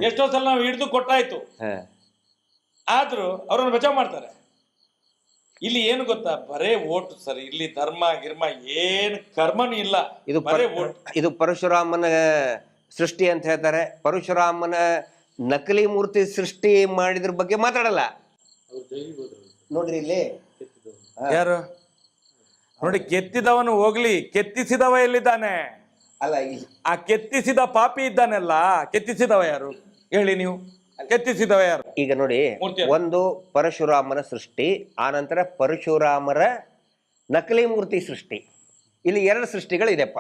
B: ಎಷ್ಟೋ ಸಲ ನಾವು ಹಿಡಿದು ಕೊಟ್ಟಾಯ್ತು, ಆದ್ರೂ ಅವರನ್ನು ಬಚಾವ್ ಮಾಡ್ತಾರೆ. ಇಲ್ಲಿ ಏನು ಗೊತ್ತಾ, ಬರೇ ಓಟು ಸರ್. ಇಲ್ಲಿ ಧರ್ಮ ಗಿರ್ಮ ಏನು ಕರ್ಮನೂ ಇಲ್ಲ,
C: ಇದು ಪರಶುರಾಮನ ಸೃಷ್ಟಿ ಅಂತ ಹೇಳ್ತಾರೆ. ಪರಶುರಾಮನ ನಕಲಿ ಮೂರ್ತಿ ಸೃಷ್ಟಿ ಮಾಡಿದ್ರ ಬಗ್ಗೆ ಮಾತಾಡಲ್ಲ. ನೋಡ್ರಿ ಇಲ್ಲಿ
B: ಯಾರು ನೋಡಿ, ಕೆತ್ತಿದವನು ಹೋಗ್ಲಿ, ಕೆತ್ತಿಸಿದವ ಎಲ್ಲಿದ್ದಾನೆ?
C: ಅಲ್ಲ,
B: ಆ ಕೆತ್ತಿಸಿದ ಪಾಪಿ ಇದ್ದಾನಲ್ಲ, ಕೆತ್ತಿಸಿದವ ಯಾರು ಹೇಳಿ ನೀವು? ಕೆತ್ತಿಸಿದವ ಯಾರು?
C: ಈಗ ನೋಡಿ, ಒಂದು ಪರಶುರಾಮನ ಸೃಷ್ಟಿ, ಆನಂತರ ಪರಶುರಾಮರ ನಕಲಿ ಮೂರ್ತಿ ಸೃಷ್ಟಿ. ಇಲ್ಲಿ 2 ಸೃಷ್ಟಿಗಳಿದೆಪ್ಪ.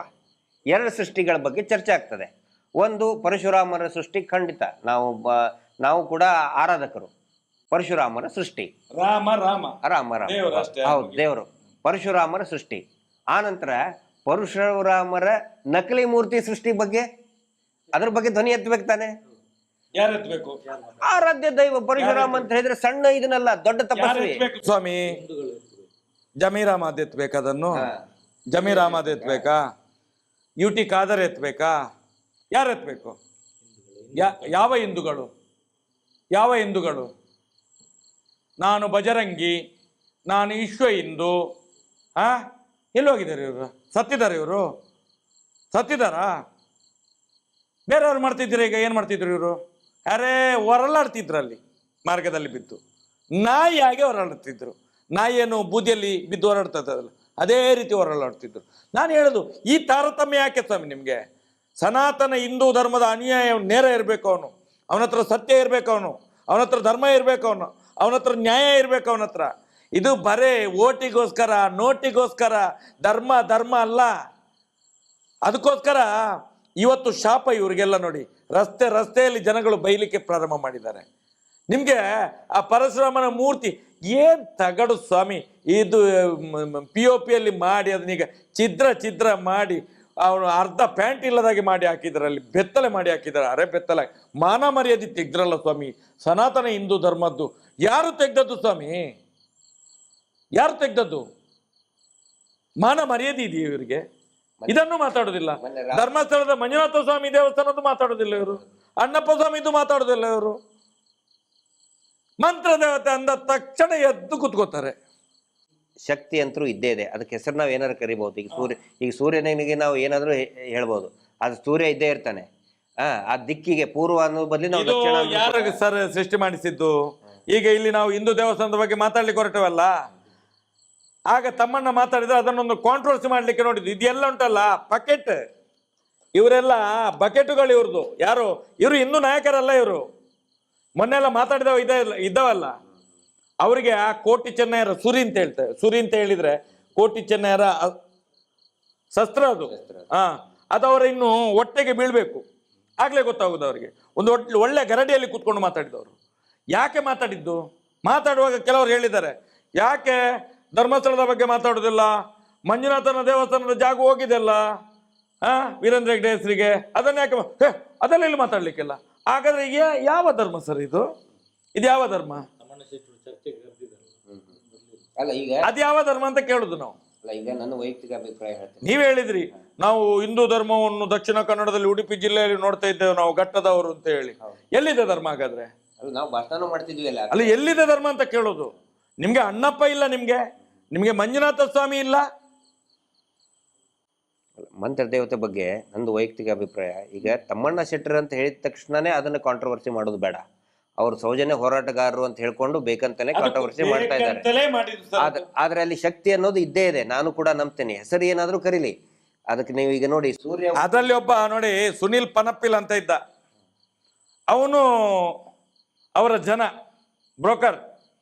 C: 2 ಸೃಷ್ಟಿಗಳ ಬಗ್ಗೆ ಚರ್ಚೆ ಆಗ್ತದೆ. ಒಂದು ಪರಶುರಾಮರ ಸೃಷ್ಟಿ, ಖಂಡಿತ ನಾವು ಕೂಡ ಆರಾಧಕರು. ಪರಶುರಾಮನ ಸೃಷ್ಟಿ,
B: ರಾಮ
C: ಹೌದು, ದೇವರು. ಪರಶುರಾಮರ ಸೃಷ್ಟಿ, ಆನಂತರ ಪರಶುರಾಮರ ನಕಲಿ ಮೂರ್ತಿ ಸೃಷ್ಟಿ ಬಗ್ಗೆ, ಅದ್ರ ಬಗ್ಗೆ ಧ್ವನಿ ಎತ್ತಬೇಕು ತಾನೆ?
B: ಯಾರು ಎತ್ತಬೇಕು?
C: ಆರಾಧ್ಯ ದೈವ ಪರಶುರಾಮ ಅಂತ ಹೇಳಿದ್ರೆ ಸಣ್ಣ ಇದನ್ನಲ್ಲ, ದೊಡ್ಡ ತಪಸ್ವಿ
B: ಸ್ವಾಮಿ. ಜಮೀರ್ ಅಹಮದ್ ಎತ್ತಬೇಕು, ಅದನ್ನು ಜಮೀರ್ ಅಹಮದ್ ಎತ್ತಬೇಕಾ? UT ಖಾದರ್ ಎತ್ತಬೇಕಾ? ಯಾರು ಎತ್ತಬೇಕು? ಯಾವ ಹಿಂದೂಗಳು? ನಾನು ಬಜರಂಗಿ, ನಾನು ವಿಶ್ವ ಹಿಂದೂ. ಎಲ್ಲಿ ಹೋಗಿದ್ದಾರೆ ಇವರು? ಸತ್ತಿದಾರಾ? ಬೇರೆಯವ್ರು ಮಾಡ್ತಿದ್ದೀರ. ಈಗ ಏನು ಮಾಡ್ತಿದ್ರು ಇವರು? ಹೊರಳಾಡ್ತಿದ್ರು, ಅಲ್ಲಿ ಮಾರ್ಗದಲ್ಲಿ ಬಿದ್ದು ನಾಯಿಯಾಗಿ ಹೊರಳಾಡ್ತಿದ್ರು. ನಾಯಿಯನ್ನು ಬೂದಿಯಲ್ಲಿ ಬಿದ್ದು ಹೊರಡ್ತದಲ್ಲ, ಅದೇ ರೀತಿ ಹೊರಳಾಡ್ತಿದ್ರು. ನಾನು ಹೇಳೋದು, ಈ ತಾರತಮ್ಯ ಯಾಕೆ ಸ್ವಾಮಿ ನಿಮಗೆ? ಸನಾತನ ಹಿಂದೂ ಧರ್ಮದ ಅನ್ಯಾಯ ನೇರ ಇರಬೇಕು, ಅವನ ಹತ್ರ ಸತ್ಯ ಇರಬೇಕು, ಅವನ ಹತ್ರ ಧರ್ಮ ಇರಬೇಕು, ಅವನ ಹತ್ರ ನ್ಯಾಯ ಇರಬೇಕು ಅವನ ಹತ್ರ. ಇದು ಬರೇ ಓಟಿಗೋಸ್ಕರ, ನೋಟಿಗೋಸ್ಕರ ಧರ್ಮ ಅಲ್ಲ. ಅದಕ್ಕೋಸ್ಕರ ಇವತ್ತು ಶಾಪ ಇವರಿಗೆಲ್ಲ. ನೋಡಿ, ರಸ್ತೆಯಲ್ಲಿ ಜನಗಳು ಬೈಲಿಕ್ಕೆ ಪ್ರಾರಂಭ ಮಾಡಿದ್ದಾರೆ. ನಿಮಗೆ ಆ ಪರಶುರಾಮನ ಮೂರ್ತಿ ಏನ್ ತಗಡು ಸ್ವಾಮಿ, ಇದು POPಯಲ್ಲಿ ಮಾಡಿ ಅದನ್ನೀಗ ಛಿದ್ರ ಮಾಡಿ ಅವನು ಅರ್ಧ ಪ್ಯಾಂಟ್ ಇಲ್ಲದಾಗಿ ಮಾಡಿ ಹಾಕಿದ್ದಾರೆ, ಅಲ್ಲಿ ಬೆತ್ತಲೆ ಮಾಡಿ ಹಾಕಿದ್ದಾರೆ. ಅರೆ ಬೆತ್ತಲೆ, ಮಾನ ಮರ್ಯಾದೆ ತೆಗ್ದ್ರಲ್ಲ ಸ್ವಾಮಿ. ಸನಾತನ ಹಿಂದೂ ಧರ್ಮದ್ದು ಯಾರು ತೆಗ್ದದ್ದು ಸ್ವಾಮಿ? ಯಾರು ತೆಗ್ದದ್ದು? ಮಾನ ಮರ್ಯಾದೆ ಇದೆಯಾ ಇವರಿಗೆ? ಇದನ್ನು ಮಾತಾಡೋದಿಲ್ಲ. ಧರ್ಮಸ್ಥಳದ ಮಂಜುನಾಥ ಸ್ವಾಮಿ ದೇವಸ್ಥಾನದ್ದು ಮಾತಾಡೋದಿಲ್ಲ ಇವರು, ಅಣ್ಣಪ್ಪ ಸ್ವಾಮಿದು ಮಾತಾಡೋದಿಲ್ಲ ಇವರು. ಮಂತ್ರ ದೇವತೆ ಅಂದ ತಕ್ಷಣ ಎದ್ದು ಕೂತ್ಕೋತಾರೆ.
C: ಶಕ್ತಿ ಅಂತೂ ಇದ್ದೇ ಇದೆ, ಅದಕ್ಕೆ ಹೆಸರು ನಾವು ಏನಾದ್ರು ಕರಿಬಹುದು. ಈಗ ಸೂರ್ಯನಿಗೆ ನಾವು ಏನಾದ್ರು ಹೇಳ್ಬೋದು, ಅದು ಸೂರ್ಯ ಇದ್ದೇ ಇರ್ತಾನೆ. ಆ ದಿಕ್ಕಿಗೆ ಪೂರ್ವ ಅನ್ನೋ ಬದಲಿ ನಾವು
B: ಯಾರು ಸರ್ ಸೃಷ್ಟಿ ಮಾಡಿಸಿದ್ದು? ಈಗ ಇಲ್ಲಿ ನಾವು ಹಿಂದೂ ದೇವಸ್ಥಾನದ ಬಗ್ಗೆ ಮಾತಾಡ್ಲಿಕ್ಕೆ ಹೊರಟವಲ್ಲ, ಆಗ ತಮ್ಮಣ್ಣ ಮಾತಾಡಿದ್ರೆ ಅದನ್ನೊಂದು ಕಾಂಟ್ರವರ್ಸಿ ಮಾಡ್ಲಿಕ್ಕೆ ನೋಡಿದ್ದು. ಇದೆಲ್ಲ ಉಂಟಲ್ಲ ಬಕೆಟ್, ಇವರೆಲ್ಲ ಬಕೆಟುಗಳು ಇವ್ರದ್ದು. ಯಾರು ಇವರು? ಹಿಂದೂ ನಾಯಕರಲ್ಲ ಇವರು. ಮೊನ್ನೆಲ್ಲ ಮಾತಾಡಿದವ ಇದ್ದವಲ್ಲ, ಅವರಿಗೆ ಆ ಕೋಟಿ ಚೆನ್ನಯ್ಯರ ಸುರಿ ಅಂತ ಹೇಳ್ತಾರೆ. ಸುರಿ ಅಂತ ಹೇಳಿದ್ರೆ ಕೋಟಿ ಚೆನ್ನಯ್ಯರ ಶಸ್ತ್ರ ಅದು. ಅದು ಅವರ ಇನ್ನು ಹೊಟ್ಟೆಗೆ ಬೀಳ್ಬೇಕು, ಆಗ್ಲೇ ಗೊತ್ತಾಗುದು ಅವರಿಗೆ. ಒಂದು ಒಳ್ಳೆ ಗರಡಿಯಲ್ಲಿ ಕೂತ್ಕೊಂಡು ಮಾತಾಡಿದವರು. ಯಾಕೆ ಮಾತಾಡಿದ್ದು? ಮಾತಾಡುವಾಗ ಕೆಲವರು ಹೇಳಿದ್ದಾರೆ, ಯಾಕೆ ಧರ್ಮಸ್ಥಳದ ಬಗ್ಗೆ ಮಾತಾಡೋದಿಲ್ಲ, ಮಂಜುನಾಥನ ದೇವಸ್ಥಾನದ ಜಾಗ ಹೋಗಿದೆಲ್ಲ ವೀರೇಂದ್ರ ಹೆಗ್ಡೆ ಹೆಸರಿಗೆ, ಅದನ್ನ ಯಾಕೆ ಅದೆಲ್ಲ ಇಲ್ಲಿ ಮಾತಾಡ್ಲಿಕ್ಕಿಲ್ಲ? ಹಾಗಾದ್ರೆ ಯಾವ ಧರ್ಮ ಸರ್ ಇದು? ಯಾವ ಧರ್ಮ?
C: ಅಲ್ಲ ಈಗ
B: ಅದ್ಯಾವ ಧರ್ಮ ಅಂತ ಕೇಳುದು ನಾವು.
C: ಅಲ್ಲ ಈಗ ನನ್ನ ವೈಯಕ್ತಿಕ ಅಭಿಪ್ರಾಯ ಹೇಳ್ತೇನೆ.
B: ನೀವ್ ಹೇಳಿದ್ರಿ ನಾವು ಹಿಂದೂ ಧರ್ಮವನ್ನು ದಕ್ಷಿಣ ಕನ್ನಡದಲ್ಲಿ ಉಡುಪಿ ಜಿಲ್ಲೆಯಲ್ಲಿ ನೋಡ್ತಾ ಇದ್ದೇವೆ ನಾವು ಘಟ್ಟದವರು ಅಂತ ಹೇಳಿ. ಎಲ್ಲಿದೆ ಧರ್ಮ ಹಾಗಾದ್ರೆ?
C: ಅಲ್ಲ ನಾವು ಭಾಷಣ ಮಾಡ್ತಿದ್ವಿ ಅಲ್ಲ.
B: ಅಲ್ಲಿ ಎಲ್ಲಿದೆ ಧರ್ಮ ಅಂತ ಕೇಳೋದು? ನಿಮ್ಗೆ ಅಣ್ಣಪ್ಪ ಇಲ್ಲ, ನಿಮ್ಗೆ ಮಂಜುನಾಥ ಸ್ವಾಮಿ ಇಲ್ಲ.
C: ಮಂತ್ರ ದೇವತೆ ಬಗ್ಗೆ ನಂದು ವೈಯಕ್ತಿಕ ಅಭಿಪ್ರಾಯ. ಈಗ ತಮ್ಮಣ್ಣ ಶೆಟ್ಟರ್ ಅಂತ ಹೇಳಿದ ತಕ್ಷಣನೇ ಅದನ್ನ ಕಾಂಟ್ರವರ್ಸಿ ಮಾಡೋದು ಬೇಡ. ಅವ್ರು ಸೌಜನ್ಯ ಹೋರಾಟಗಾರರು ಅಂತ ಹೇಳ್ಕೊಂಡು ಬೇಕಂತಾನೆ ಕಾಂಟ್ರವರ್ಸಿ ಮಾಡ್ತಾ ಇದ್ದಾರೆ. ಆದ್ರೆ ಅಲ್ಲಿ ಶಕ್ತಿ ಅನ್ನೋದು ಇದ್ದೇ ಇದೆ, ನಾನು ಕೂಡ ನಂಬ್ತೇನೆ. ಹೆಸರು ಏನಾದ್ರೂ ಕರೀಲಿ, ಅದಕ್ಕೆ ನೀವು ಈಗ ನೋಡಿ ಸೂರ್ಯ
B: ಅದರಲ್ಲಿ ಒಬ್ಬ ನೋಡಿ ಸುನಿಲ್ ಪನಪ್ಪಿಲ್ ಅಂತ ಇದ್ದ, ಅವನು ಅವರ ಜನ ಬ್ರೋಕರ್,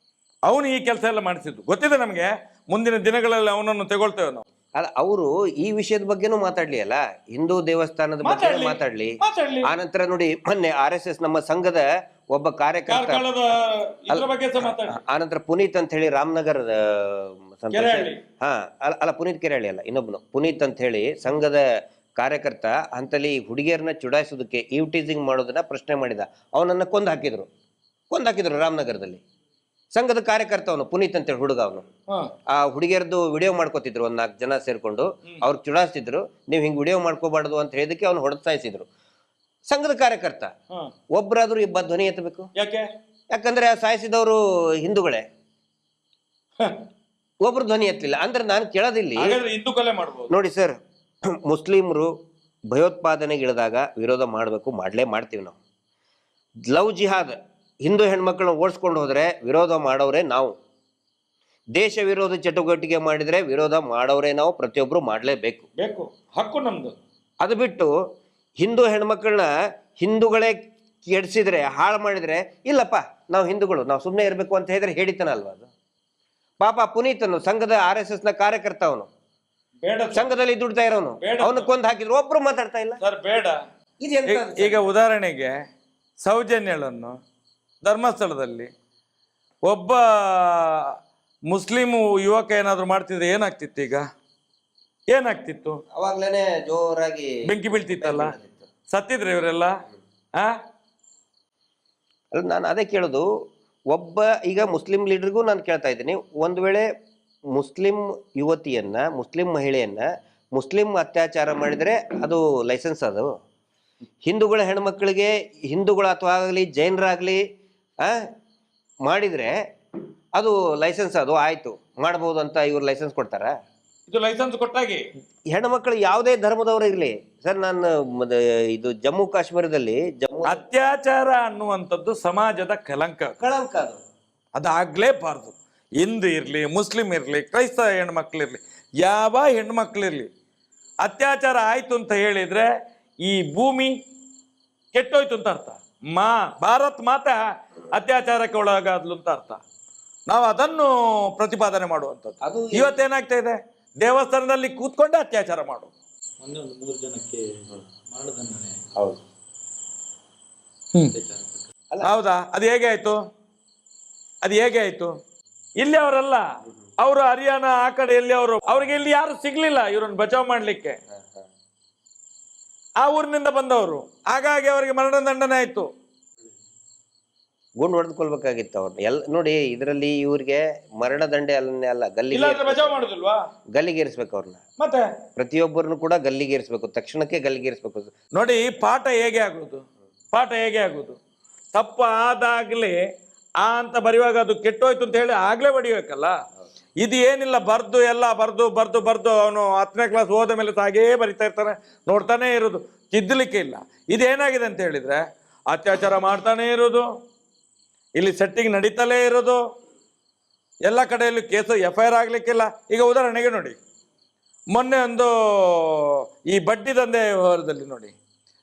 B: ಅವನು ಈ ಕೆಲಸ ಎಲ್ಲ ಮಾಡಿಸಿದ್ದು ಗೊತ್ತಿದೆ ನಮ್ಗೆ. ಮುಂದಿನ ದಿನಗಳಲ್ಲಿ ಅವನನ್ನು ತಗೊಳ್ತೇವೆ ನಾವು.
C: ಅಲ್ಲ ಅವರು ಈ ವಿಷಯದ ಬಗ್ಗೆನೂ ಮಾತಾಡ್ಲಿ ಅಲ್ಲ, ಹಿಂದೂ ದೇವಸ್ಥಾನದ ಬಗ್ಗೆ ಮಾತಾಡ್ಲಿ. ಆನಂತರ ನೋಡಿ ಮೊನ್ನೆ RSS ನಮ್ಮ ಸಂಘದ ಒಬ್ಬ ಕಾರ್ಯಕರ್ತ, ಆನಂತರ ಪುನೀತ್ ಅಂತ ಹೇಳಿ ರಾಮನಗರದ ಅಲ್ಲ ಪುನೀತ್ ಕೆರಳಿ ಅಲ್ಲ ಇನ್ನೊಬ್ನು ಪುನೀತ್ ಅಂತ ಹೇಳಿ ಸಂಘದ ಕಾರ್ಯಕರ್ತ ಅಂತಲ್ಲಿ ಹುಡುಗಿಯರನ್ನ ಚುಡಾಯಿಸೋದಕ್ಕೆ ಈವ್ಟೀಸಿಂಗ್ ಮಾಡೋದನ್ನ ಪ್ರಶ್ನೆ ಮಾಡಿದ. ಅವನನ್ನ ಕೊಂದು ಹಾಕಿದ್ರು ರಾಮನಗರದಲ್ಲಿ. ಸಂಘದ ಕಾರ್ಯಕರ್ತ ಅವನು ಪುನೀತ್ ಅಂತ ಹೇಳಿ ಹುಡುಗ. ಅವನು ಆ ಹುಡುಗಿಯರದ್ದು ವಿಡಿಯೋ ಮಾಡ್ಕೋತಿದ್ರು, 1 4 ಜನ ಸೇರ್ಕೊಂಡು ಅವ್ರು ಚುಡಾಯಿಸ್ತಿದ್ರು. ನೀವು ಹಿಂಗ್ ವಿಡಿಯೋ ಮಾಡ್ಕೋಬಾರ್ದು ಅಂತ ಹೇಳಿದಕ್ಕೆ ಅವ್ನು ಹೊಡೆಸಾಯಿಸಿದ್ರು. ಸಂಘದ ಕಾರ್ಯಕರ್ತ ಒಬ್ಬರಾದ್ರೂ ಧ್ವನಿ ಎತ್ತಬೇಕು. ಯಾಕಂದ್ರೆ ಸಾಯಿಸಿದವರು ಹಿಂದೂಗಳೇ, ಒಬ್ರು ಧ್ವನಿ ಎತ್ತಲಿಲ್ಲ ಅಂದ್ರೆ ನಾನು ಕೇಳೋದಿಲ್ಲಿ. ನೋಡಿ ಸರ್, ಮುಸ್ಲಿಮರು ಭಯೋತ್ಪಾದನೆಗೆ ಇಳಿದಾಗ ವಿರೋಧ ಮಾಡಬೇಕು, ಮಾಡ್ತೀವಿ ನಾವು. ಲವ್ ಜಿಹಾದ್ ಹಿಂದೂ ಹೆಣ್ಮಕ್ಳನ್ನ ಓಡಿಸ್ಕೊಂಡು ಹೋದ್ರೆ ವಿರೋಧ ಮಾಡೋರೇ ನಾವು. ದೇಶ ವಿರೋಧ ಚಟುವಟಿಕೆ ಮಾಡಿದ್ರೆ ವಿರೋಧ ಮಾಡೋರೇ ನಾವು. ಪ್ರತಿಯೊಬ್ರು ಮಾಡಲೇಬೇಕು,
B: ಹಕ್ಕು ನಮ್ದು.
C: ಅದು ಬಿಟ್ಟು ಹಿಂದೂ ಹೆಣ್ಮಕ್ಳನ್ನ ಹಿಂದೂಗಳೇ ಕೆಡಿಸಿದ್ರೆ ಹಾಳು ಮಾಡಿದ್ರೆ ಇಲ್ಲಪ್ಪ ನಾವು ಹಿಂದೂಗಳು ನಾವು ಸುಮ್ಮನೆ ಇರಬೇಕು ಅಂತ ಹೇಳಿದ್ರೆ ಹೇಳಿತಾನಲ್ವಾ ಅದು. ಪಾಪ ಪುನೀತನು ಸಂಘದ RSS ನ ಕಾರ್ಯಕರ್ತ, ಅವನು ಸಂಘದಲ್ಲಿ ದುಡ್ತಾ ಇರೋನು, ಅವನು ಕೊಂದು ಹಾಕಿದ್ರು, ಒಬ್ರು ಮಾತಾಡ್ತಾ ಇಲ್ಲ.
B: ಬೇಡ. ಈಗ ಉದಾಹರಣೆಗೆ ಸೌಜನ್ಯಳನ್ನು ಧರ್ಮಸ್ಥಳದಲ್ಲಿ ಒಬ್ಬ ಮುಸ್ಲಿಂ ಯುವಕ ಏನಾದ್ರು ಮಾಡ್ತಿದ್ರೆ ಏನಾಗ್ತಿತ್ತು? ಈಗ ಏನಾಗ್ತಿತ್ತು?
C: ಅವಾಗ್ಲೇನೆ ಜೋರಾಗಿ
B: ಬೆಂಕಿ ಬೀಳ್ತಿತ್ತಲ್ಲ, ಸತ್ತಿದ್ರೆ ಇವರೆಲ್ಲ.
C: ಅಲ್ಲ ನಾನು ಅದೇ ಕೇಳೋದು. ಒಬ್ಬ ಈಗ ಮುಸ್ಲಿಂ ಲೀಡರ್ಗೂ ನಾನು ಕೇಳ್ತಾ ಇದ್ದೀನಿ, ಒಂದು ವೇಳೆ ಮುಸ್ಲಿಂ ಯುವತಿಯನ್ನ, ಮುಸ್ಲಿಂ ಮಹಿಳೆಯನ್ನ ಮುಸ್ಲಿಂ ಅತ್ಯಾಚಾರ ಮಾಡಿದ್ರೆ ಅದು ಲೈಸೆನ್ಸ್. ಅದು ಹಿಂದೂಗಳ ಹೆಣ್ಮಕ್ಳಿಗೆ, ಹಿಂದೂಗಳ ಅಥವಾ ಆಗಲಿ ಜೈನರಾಗ್ಲಿ ಮಾಡಿದ್ರೆ ಅದು ಲೈಸೆನ್ಸ್, ಅದು ಆಯ್ತು ಮಾಡಬಹುದು ಅಂತ ಇವ್ರು ಲೈಸೆನ್ಸ್ ಕೊಡ್ತಾರ?
B: ಇದು ಲೈಸೆನ್ಸ್ ಕೊಟ್ಟಾಗಿ
C: ಹೆಣ್ಮಕ್ಳು ಯಾವುದೇ ಧರ್ಮದವರು ಇರ್ಲಿ ಸರ್. ನಾನು ಇದು ಜಮ್ಮು ಕಾಶ್ಮೀರದಲ್ಲಿ
B: ಅತ್ಯಾಚಾರ ಅನ್ನುವಂಥದ್ದು ಸಮಾಜದ ಕಳಂಕ. ಅದಾಗ್ಲೇಬಾರ್ದು. ಹಿಂದೂ ಇರ್ಲಿ, ಮುಸ್ಲಿಂ ಇರ್ಲಿ, ಕ್ರೈಸ್ತ ಹೆಣ್ಮಕ್ಳಿರ್ಲಿ, ಯಾವ ಹೆಣ್ಮಕ್ಳಿರ್ಲಿ, ಅತ್ಯಾಚಾರ ಆಯ್ತು ಅಂತ ಹೇಳಿದ್ರೆ ಈ ಭೂಮಿ ಕೆಟ್ಟೋಯ್ತು ಅಂತ ಅರ್ಥ. ಭಾರತ್ ಮಾತಾ ಅತ್ಯಾಚಾರಕ್ಕೆ ಒಳಗಾದ್ಲು ಅಂತ ಅರ್ಥ. ನಾವು ಅದನ್ನು ಪ್ರತಿಪಾದನೆ ಮಾಡುವಂಥದ್ದು. ಇವತ್ತೇನಾಗ್ತಾ ಇದೆ, ದೇವಸ್ಥಾನದಲ್ಲಿ ಕೂತ್ಕೊಂಡೆ ಅತ್ಯಾಚಾರ ಮಾಡೋದು.
A: ಮೊನ್ನೆ 3 ಜನಕ್ಕೆ ಮರಣದಂಡನೆ.
B: ಹೌದಾ? ಅದು ಹೇಗೆ ಆಯ್ತು? ಇಲ್ಲಿ ಅವರಲ್ಲ, ಅವರು ಹರಿಯಾಣ ಆ ಕಡೆ ಎಲ್ಲಿ ಅವ್ರಿಗೆ ಇಲ್ಲಿ ಯಾರು ಸಿಗ್ಲಿಲ್ಲ ಇವರನ್ನು ಬಚಾವ್ ಮಾಡ್ಲಿಕ್ಕೆ. ಆ ಊರಿನಿಂದ ಬಂದವರು, ಹಾಗಾಗಿ ಅವರಿಗೆ ಮರಣದಂಡನೆ ಆಯ್ತು.
C: ಗುಂಡು ಹೊಡೆದುಕೊಳ್ಬೇಕಾಗಿತ್ತು ಅವ್ರನ್ನ. ನೋಡಿ ಇದರಲ್ಲಿ ಇವ್ರಿಗೆ ಮರಣದಂಡೆ ಅಲ್ಲ, ಗಲ್ಲಿಗೇರಿಸ್ಬೇಕು ಅವ್ರನ್ನ.
B: ಮತ್ತೆ
C: ಪ್ರತಿಯೊಬ್ಬರನ್ನು ಕೂಡ ಗಲ್ಲಿಗೇರಿಸ್ಬೇಕು, ತಕ್ಷಣಕ್ಕೆ ಗಲ್ಲಿಗೇರಿಸ್ಬೇಕು.
B: ನೋಡಿ ಪಾಠ ಹೇಗೆ ಆಗುದು? ತಪ್ಪು ಆದಾಗ್ಲೇ ಅಂತ ಬರೆಯುವಾಗ ಅದು ಕೆಟ್ಟೋಯ್ತು ಅಂತ ಹೇಳಿ ಆಗ್ಲೇ ಬಡಿಬೇಕಲ್ಲ. ಇದು ಏನಿಲ್ಲ, ಬರ್ದು ಅವನು 10ನೇ ಕ್ಲಾಸ್ ಹೋದ ಮೇಲೆ ಹಾಗೇ ಬರಿತಾ ಇರ್ತಾನೆ, ನೋಡ್ತಾನೆ ಇರೋದು, ತಿದ್ದಲಿಕ್ಕೆ ಇಲ್ಲ. ಇದೇನಾಗಿದೆ ಅಂತ ಹೇಳಿದ್ರೆ ಅತ್ಯಾಚಾರ ಮಾಡ್ತಾನೆ ಇರೋದು, ಇಲ್ಲಿ ಸೆಟ್ಟಿಂಗ್ ನಡೀತಲೇ ಇರೋದು, ಎಲ್ಲ ಕಡೆಯಲ್ಲೂ ಕೇಸು FIR ಆಗ್ಲಿಕ್ಕಿಲ್ಲ. ಈಗ ಉದಾಹರಣೆಗೆ ನೋಡಿ, ಮೊನ್ನೆ ಒಂದು ಈ ಬಡ್ಡಿ ದಂಧೆ ವ್ಯವಹಾರದಲ್ಲಿ ನೋಡಿ,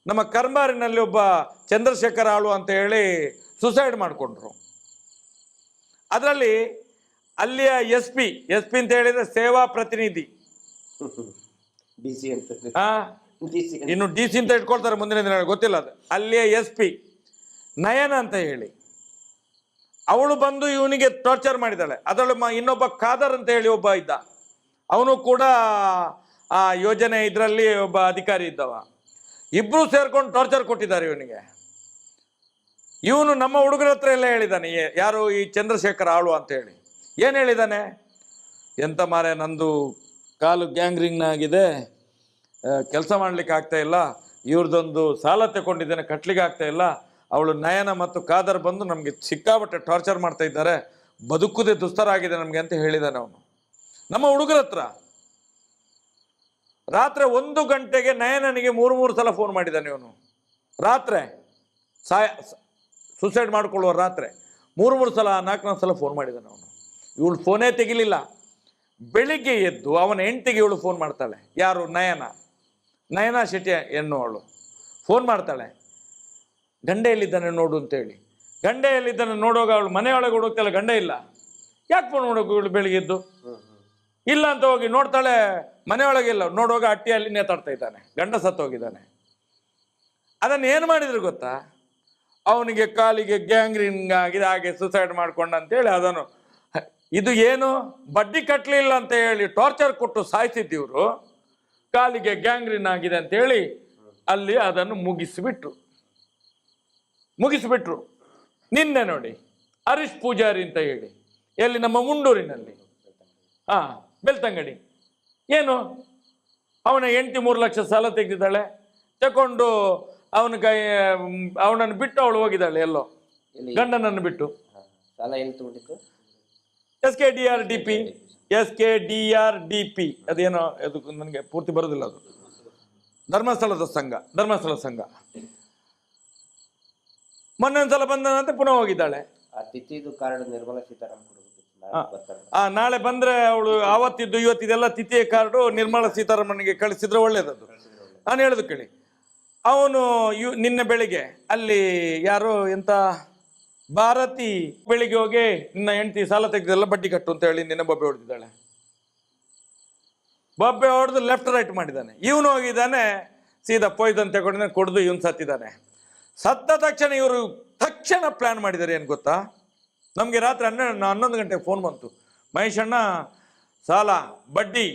B: ನಮ್ಮ ಕರ್ಮಾರಿನಲ್ಲಿ ಒಬ್ಬ ಚಂದ್ರಶೇಖರ್ ಆಳು ಅಂತ ಹೇಳಿ ಸುಸೈಡ್ ಮಾಡಿಕೊಂಡ್ರು. ಅದರಲ್ಲಿ ಅಲ್ಲಿಯ SP ಅಂತ ಹೇಳಿದ್ರೆ ಸೇವಾ ಪ್ರತಿನಿಧಿ, ಇನ್ನು DC ಅಂತ ಇಟ್ಕೊಳ್ತಾರೆ ಮುಂದಿನ ದಿನ, ಗೊತ್ತಿಲ್ಲ ಅದು. ಅಲ್ಲಿಯ SP ನಯನ ಅಂತ ಹೇಳಿ ಅವಳು ಬಂದು ಇವನಿಗೆ ಟಾರ್ಚರ್ ಮಾಡಿದ್ದಾಳೆ. ಅದರೊಳಗೆ ಇನ್ನೊಬ್ಬ ಖಾದರ್ ಅಂತ ಹೇಳಿ ಒಬ್ಬ ಇದ್ದ, ಅವನು ಕೂಡ ಆ ಯೋಜನೆ ಇದರಲ್ಲಿ ಒಬ್ಬ ಅಧಿಕಾರಿ ಇದ್ದವ. ಇಬ್ರು ಸೇರ್ಕೊಂಡು ಟಾರ್ಚರ್ ಕೊಟ್ಟಿದ್ದಾರೆ ಇವನಿಗೆ. ಇವನು ನಮ್ಮ ಹುಡುಗರ ಹತ್ರ ಎಲ್ಲ ಹೇಳಿದ್ದಾನೆ, ಯಾರು ಈ ಚಂದ್ರಶೇಖರ್ ಆಳು ಅಂತ ಹೇಳಿ. ಏನು ಹೇಳಿದ್ದಾನೆ, ಎಂತ ಮಾರೆ ನಂದು ಕಾಲು ಗ್ಯಾಂಗ್ರಿಂಗ್ನಾಗಿದೆ, ಕೆಲಸ ಮಾಡ್ಲಿಕ್ಕೆ ಆಗ್ತಾ ಇಲ್ಲ, ಇವ್ರದ್ದೊಂದು ಸಾಲ ತಗೊಂಡಿದ್ದೇನೆ ಕಟ್ಲಿಕ್ಕೆ ಆಗ್ತಾ ಇಲ್ಲ, ಅವಳು ನಯನ ಮತ್ತು ಕಾದರ್ ಬಂದು ನಮಗೆ ಸಿಕ್ಕಾಪಟ್ಟೆ ಟಾರ್ಚರ್ ಮಾಡ್ತಾ ಇದ್ದಾರೆ, ಬದುಕುದೇ ದುಸ್ತರ ಆಗಿದೆ ನಮಗೆ ಅಂತ ಹೇಳಿದಾನೆ ಅವನು ನಮ್ಮ ಹುಡುಗರ ಹತ್ರ. ರಾತ್ರಿ 1 ಗಂಟೆಗೆ ನಯನನಿಗೆ 3 ಸಲ ಫೋನ್ ಮಾಡಿದ್ದಾನೆ ಇವನು. ರಾತ್ರಿ ಸುಸೈಡ್ ಮಾಡ್ಕೊಳ್ಳುವ ರಾತ್ರಿ 3 ಸಲ 4 ಸಲ ಫೋನ್ ಮಾಡಿದ್ದಾನೆ ಅವನು. ಇವಳು ಫೋನೇ ತೆಗಿಲಿಲ್ಲ. ಬೆಳಿಗ್ಗೆ ಎದ್ದು ಅವನ ಹೆಂಡತಿಗೆ ಇವಳು ಫೋನ್ ಮಾಡ್ತಾಳೆ. ಯಾರು? ನಯನ ಶೆಟ್ಟಿ ಎನ್ನುವಳು ಫೋನ್ ಮಾಡ್ತಾಳೆ, ಗಂಡ ಎಲ್ಲಿದ್ದಾನೆ ನೋಡು ಅಂತೇಳಿ. ಗಂಡ ಎಲ್ಲಿದ್ದಾನೆ ನೋಡುವಾಗ ಅವಳು ಮನೆಯೊಳಗೆ ಹುಡುಕ್ತಾಳೆ, ಗಂಡ ಇಲ್ಲ. ಯಾಕೆ ಫೋನ್ ಮಾಡೋಕು ಇವಳು ಬೆಳಿಗ್ಗೆ ಎದ್ದು? ಇಲ್ಲ ಅಂತ ಹೋಗಿ ನೋಡ್ತಾಳೆ, ಮನೆಯೊಳಗೆ ಇಲ್ಲ. ನೋಡುವಾಗ ಅಟ್ಟಿಯಲ್ಲಿ ನೇತಾಡ್ತಾ ಇದ್ದಾನೆ, ಗಂಡ ಸತ್ತೋಗಿದ್ದಾನೆ. ಅದನ್ನು ಏನು ಮಾಡಿದ್ರು ಗೊತ್ತಾ? ಅವನಿಗೆ ಕಾಲಿಗೆ ಗ್ಯಾಂಗ್ರೀನ್ ಆಗಿದೆ, ಹಾಗೆ ಸುಸೈಡ್ ಮಾಡ್ಕೊಂಡ ಅಂತೇಳಿ ಅದನ್ನು, ಇದು ಏನು ಬಡ್ಡಿ ಕಟ್ಟಲಿಲ್ಲ ಅಂತ ಹೇಳಿ ಟಾರ್ಚರ್ ಕೊಟ್ಟು ಸಾಯಿಸಿದ್ದೀವ್ರು, ಕಾಲಿಗೆ ಗ್ಯಾಂಗ್ರೀನ್ ಆಗಿದೆ ಅಂತೇಳಿ ಅಲ್ಲಿ ಅದನ್ನು ಮುಗಿಸಿಬಿಟ್ರು. ನಿನ್ನೆ ನೋಡಿ ಹರೀಶ್ ಪೂಜಾರಿ ಅಂತ ಹೇಳಿ, ಎಲ್ಲಿ ನಮ್ಮ ಮುಂಡೂರಿನಲ್ಲಿ, ಬೆಳ್ತಂಗಡಿ, ಏನು ಅವನ ಹೆಂಡತಿ 3 ಲಕ್ಷ ಸಾಲ ತೆಗೆದಿದ್ದಾಳೆ, ತಗೊಂಡು ಅವನನ್ನು ಬಿಟ್ಟು ಅವಳು ಹೋಗಿದ್ದಾಳೆ ಎಲ್ಲೋ, ಗಂಡನನ್ನು ಬಿಟ್ಟು.
C: ಸಾಲ ಎಲ್ಲಿ ತಗೊಂಡಿತ್ತು?
B: SKDRDP ಅದೇನೋ, ಅದು ನನಗೆ ಪೂರ್ತಿ ಬರೋದಿಲ್ಲ. ಅದು ಧರ್ಮಸ್ಥಳ ಸಂಘ. ಮೊನ್ನೆ ಒಂದ್ಸಲ ಬಂದಂತೆ ಪುನಃ ಹೋಗಿದ್ದಾಳೆ.
C: ನಿರ್ಮಲಾ ಸೀತಾರಾಮನ್
B: ನಾಳೆ ಬಂದ್ರೆ ಅವಳು ಆವತ್ತಿದ್ದು ಇವತ್ತಿದೆಲ್ಲ ತಿಥಿಯ ಕಾರ್ಡು ನಿರ್ಮಲಾ ಸೀತಾರಾಮನ್ಗೆ ಕಳಿಸಿದ್ರೆ ಒಳ್ಳೇದದು. ನಾನು ಹೇಳುದು ಕೇಳಿ, ಅವನು ನಿನ್ನೆ ಬೆಳಿಗ್ಗೆ ಅಲ್ಲಿ ಯಾರು ಎಂತ ಭಾರತಿ ಬೆಳಿಗ್ಗೆ ಹೋಗಿ ನಿನ್ನ ಹೆಂಡತಿ ಸಾಲ ತೆಗೆದೆಲ್ಲ ಬಡ್ಡಿ ಕಟ್ಟು ಅಂತ ಹೇಳಿ ನಿನ್ನೆ ಬೊಬ್ಬೆ ಹೊಡೆದಿದ್ದಾಳೆ. ಬೊಬ್ಬೆ ಹೊಡೆದು ಲೆಫ್ಟ್ ರೈಟ್ ಮಾಡಿದ್ದಾನೆ. ಇವನು ಹೋಗಿದ್ದಾನೆ ಸೀದಾ ಪಾಯ್ಸನ್ ತಗೊಂಡಿದ್ದಾನೆ, ಕೊಡ್ದು ಇವನು ಸತ್ತಿದ್ದಾನೆ. ಸತ್ತ ತಕ್ಷಣ ಇವರು ತಕ್ಷಣ ಪ್ಲಾನ್ ಮಾಡಿದ್ದಾರೆ. ಏನು ಗೊತ್ತಾ, ನಮಗೆ ರಾತ್ರಿ 11 ಗಂಟೆಗೆ ಫೋನ್ ಬಂತು, ಮಹೇಶ್ ಅಣ್ಣ ಸಾಲ ಬಡ್ಡಿ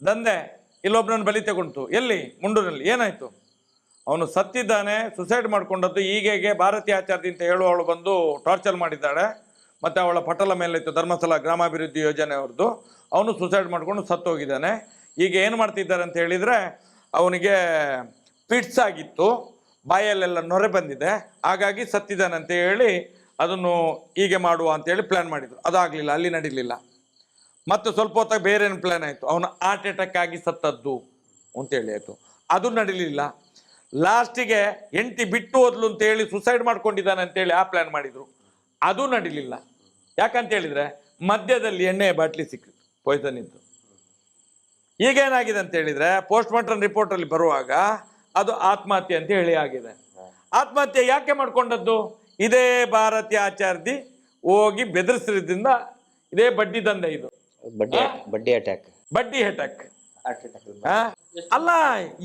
B: ದಂಧೆ ಇಲ್ಲೊಬ್ಬನನ್ನು ಬಲಿ ತಗೊಂಡು. ಎಲ್ಲಿ? ಮುಂಡೂರಿನಲ್ಲಿ. ಏನಾಯ್ತು? ಅವನು ಸತ್ತಿದ್ದಾನೆ, ಸುಸೈಡ್ ಮಾಡ್ಕೊಂಡದ್ದು. ಹೀಗೆ ಭಾರತೀಯ ಆಚಾರ್ಯ ಅಂತ ಹೇಳುವವಳು ಬಂದು ಟಾರ್ಚರ್ ಮಾಡಿದ್ದಾಳೆ, ಮತ್ತು ಅವಳ ಪಟಲ ಮೇಲೆ ಇತ್ತು ಧರ್ಮಸ್ಥಳ ಗ್ರಾಮಾಭಿವೃದ್ಧಿ ಯೋಜನೆ ಅವ್ರದ್ದು. ಅವನು ಸುಸೈಡ್ ಮಾಡ್ಕೊಂಡು ಸತ್ತೋಗಿದ್ದಾನೆ. ಈಗ ಏನು ಮಾಡ್ತಿದ್ದಾರೆ ಅಂತ ಹೇಳಿದರೆ, ಅವನಿಗೆ ಪಿಟ್ಸ್ ಆಗಿತ್ತು, ಬಾಯಲ್ಲೆಲ್ಲ ನೊರೆ ಬಂದಿದೆ, ಹಾಗಾಗಿ ಸತ್ತಿದ್ದಾನೆ ಅಂತ ಹೇಳಿ ಅದನ್ನು ಹೀಗೆ ಮಾಡುವ ಅಂತೇಳಿ ಪ್ಲ್ಯಾನ್ ಮಾಡಿದರು. ಅದಾಗಲಿಲ್ಲ, ಅಲ್ಲಿ ನಡೀಲಿಲ್ಲ. ಮತ್ತು ಸ್ವಲ್ಪ ಹೊತ್ತಾಗ ಬೇರೆ ಏನು ಪ್ಲ್ಯಾನ್ ಆಯಿತು, ಅವನು ಹಾರ್ಟ್ ಅಟ್ಯಾಕ್ ಆಗಿ ಸತ್ತದ್ದು ಅಂತೇಳಿ ಆಯಿತು, ಅದು ನಡೀಲಿಲ್ಲ. ಲಾಸ್ಟಿಗೆ ಹೆಂಡತಿ ಬಿಟ್ಟು ಹೋದ್ಲು ಅಂತೇಳಿ ಸುಸೈಡ್ ಮಾಡ್ಕೊಂಡಿದ್ದಾನೆ ಅಂತೇಳಿ ಆ ಪ್ಲ್ಯಾನ್ ಮಾಡಿದರು, ಅದು ನಡೀಲಿಲ್ಲ. ಯಾಕಂತ ಹೇಳಿದರೆ ಮಧ್ಯದಲ್ಲಿ ಎಣ್ಣೆಯ ಬಾಟ್ಲಿ ಸಿಕ್ಕಿತು, ಪಾಯ್ಸನ್ ಇತ್ತು. ಈಗೇನಾಗಿದೆ ಅಂತ ಹೇಳಿದರೆ ಪೋಸ್ಟ್ ಮಾರ್ಟಮ್ ರಿಪೋರ್ಟಲ್ಲಿ ಬರುವಾಗ ಅದು ಆತ್ಮಹತ್ಯೆ ಅಂತ ಹೇಳಿ ಆಗಿದೆ. ಆತ್ಮಹತ್ಯೆ ಯಾಕೆ ಮಾಡ್ಕೊಂಡದ್ದು? ಇದೇ ಭಾರತೀಯ ಆಚಾರ್ಯ ಹೋಗಿ ಬೆದರಿಸಿದ್ರಿಂದ ಇದೇ ಬಡ್ಡಿ ದಂಧೆ, ಇದು ಬಡ್ಡಿ ಅಟ್ಯಾಕ್. ಅಲ್ಲ,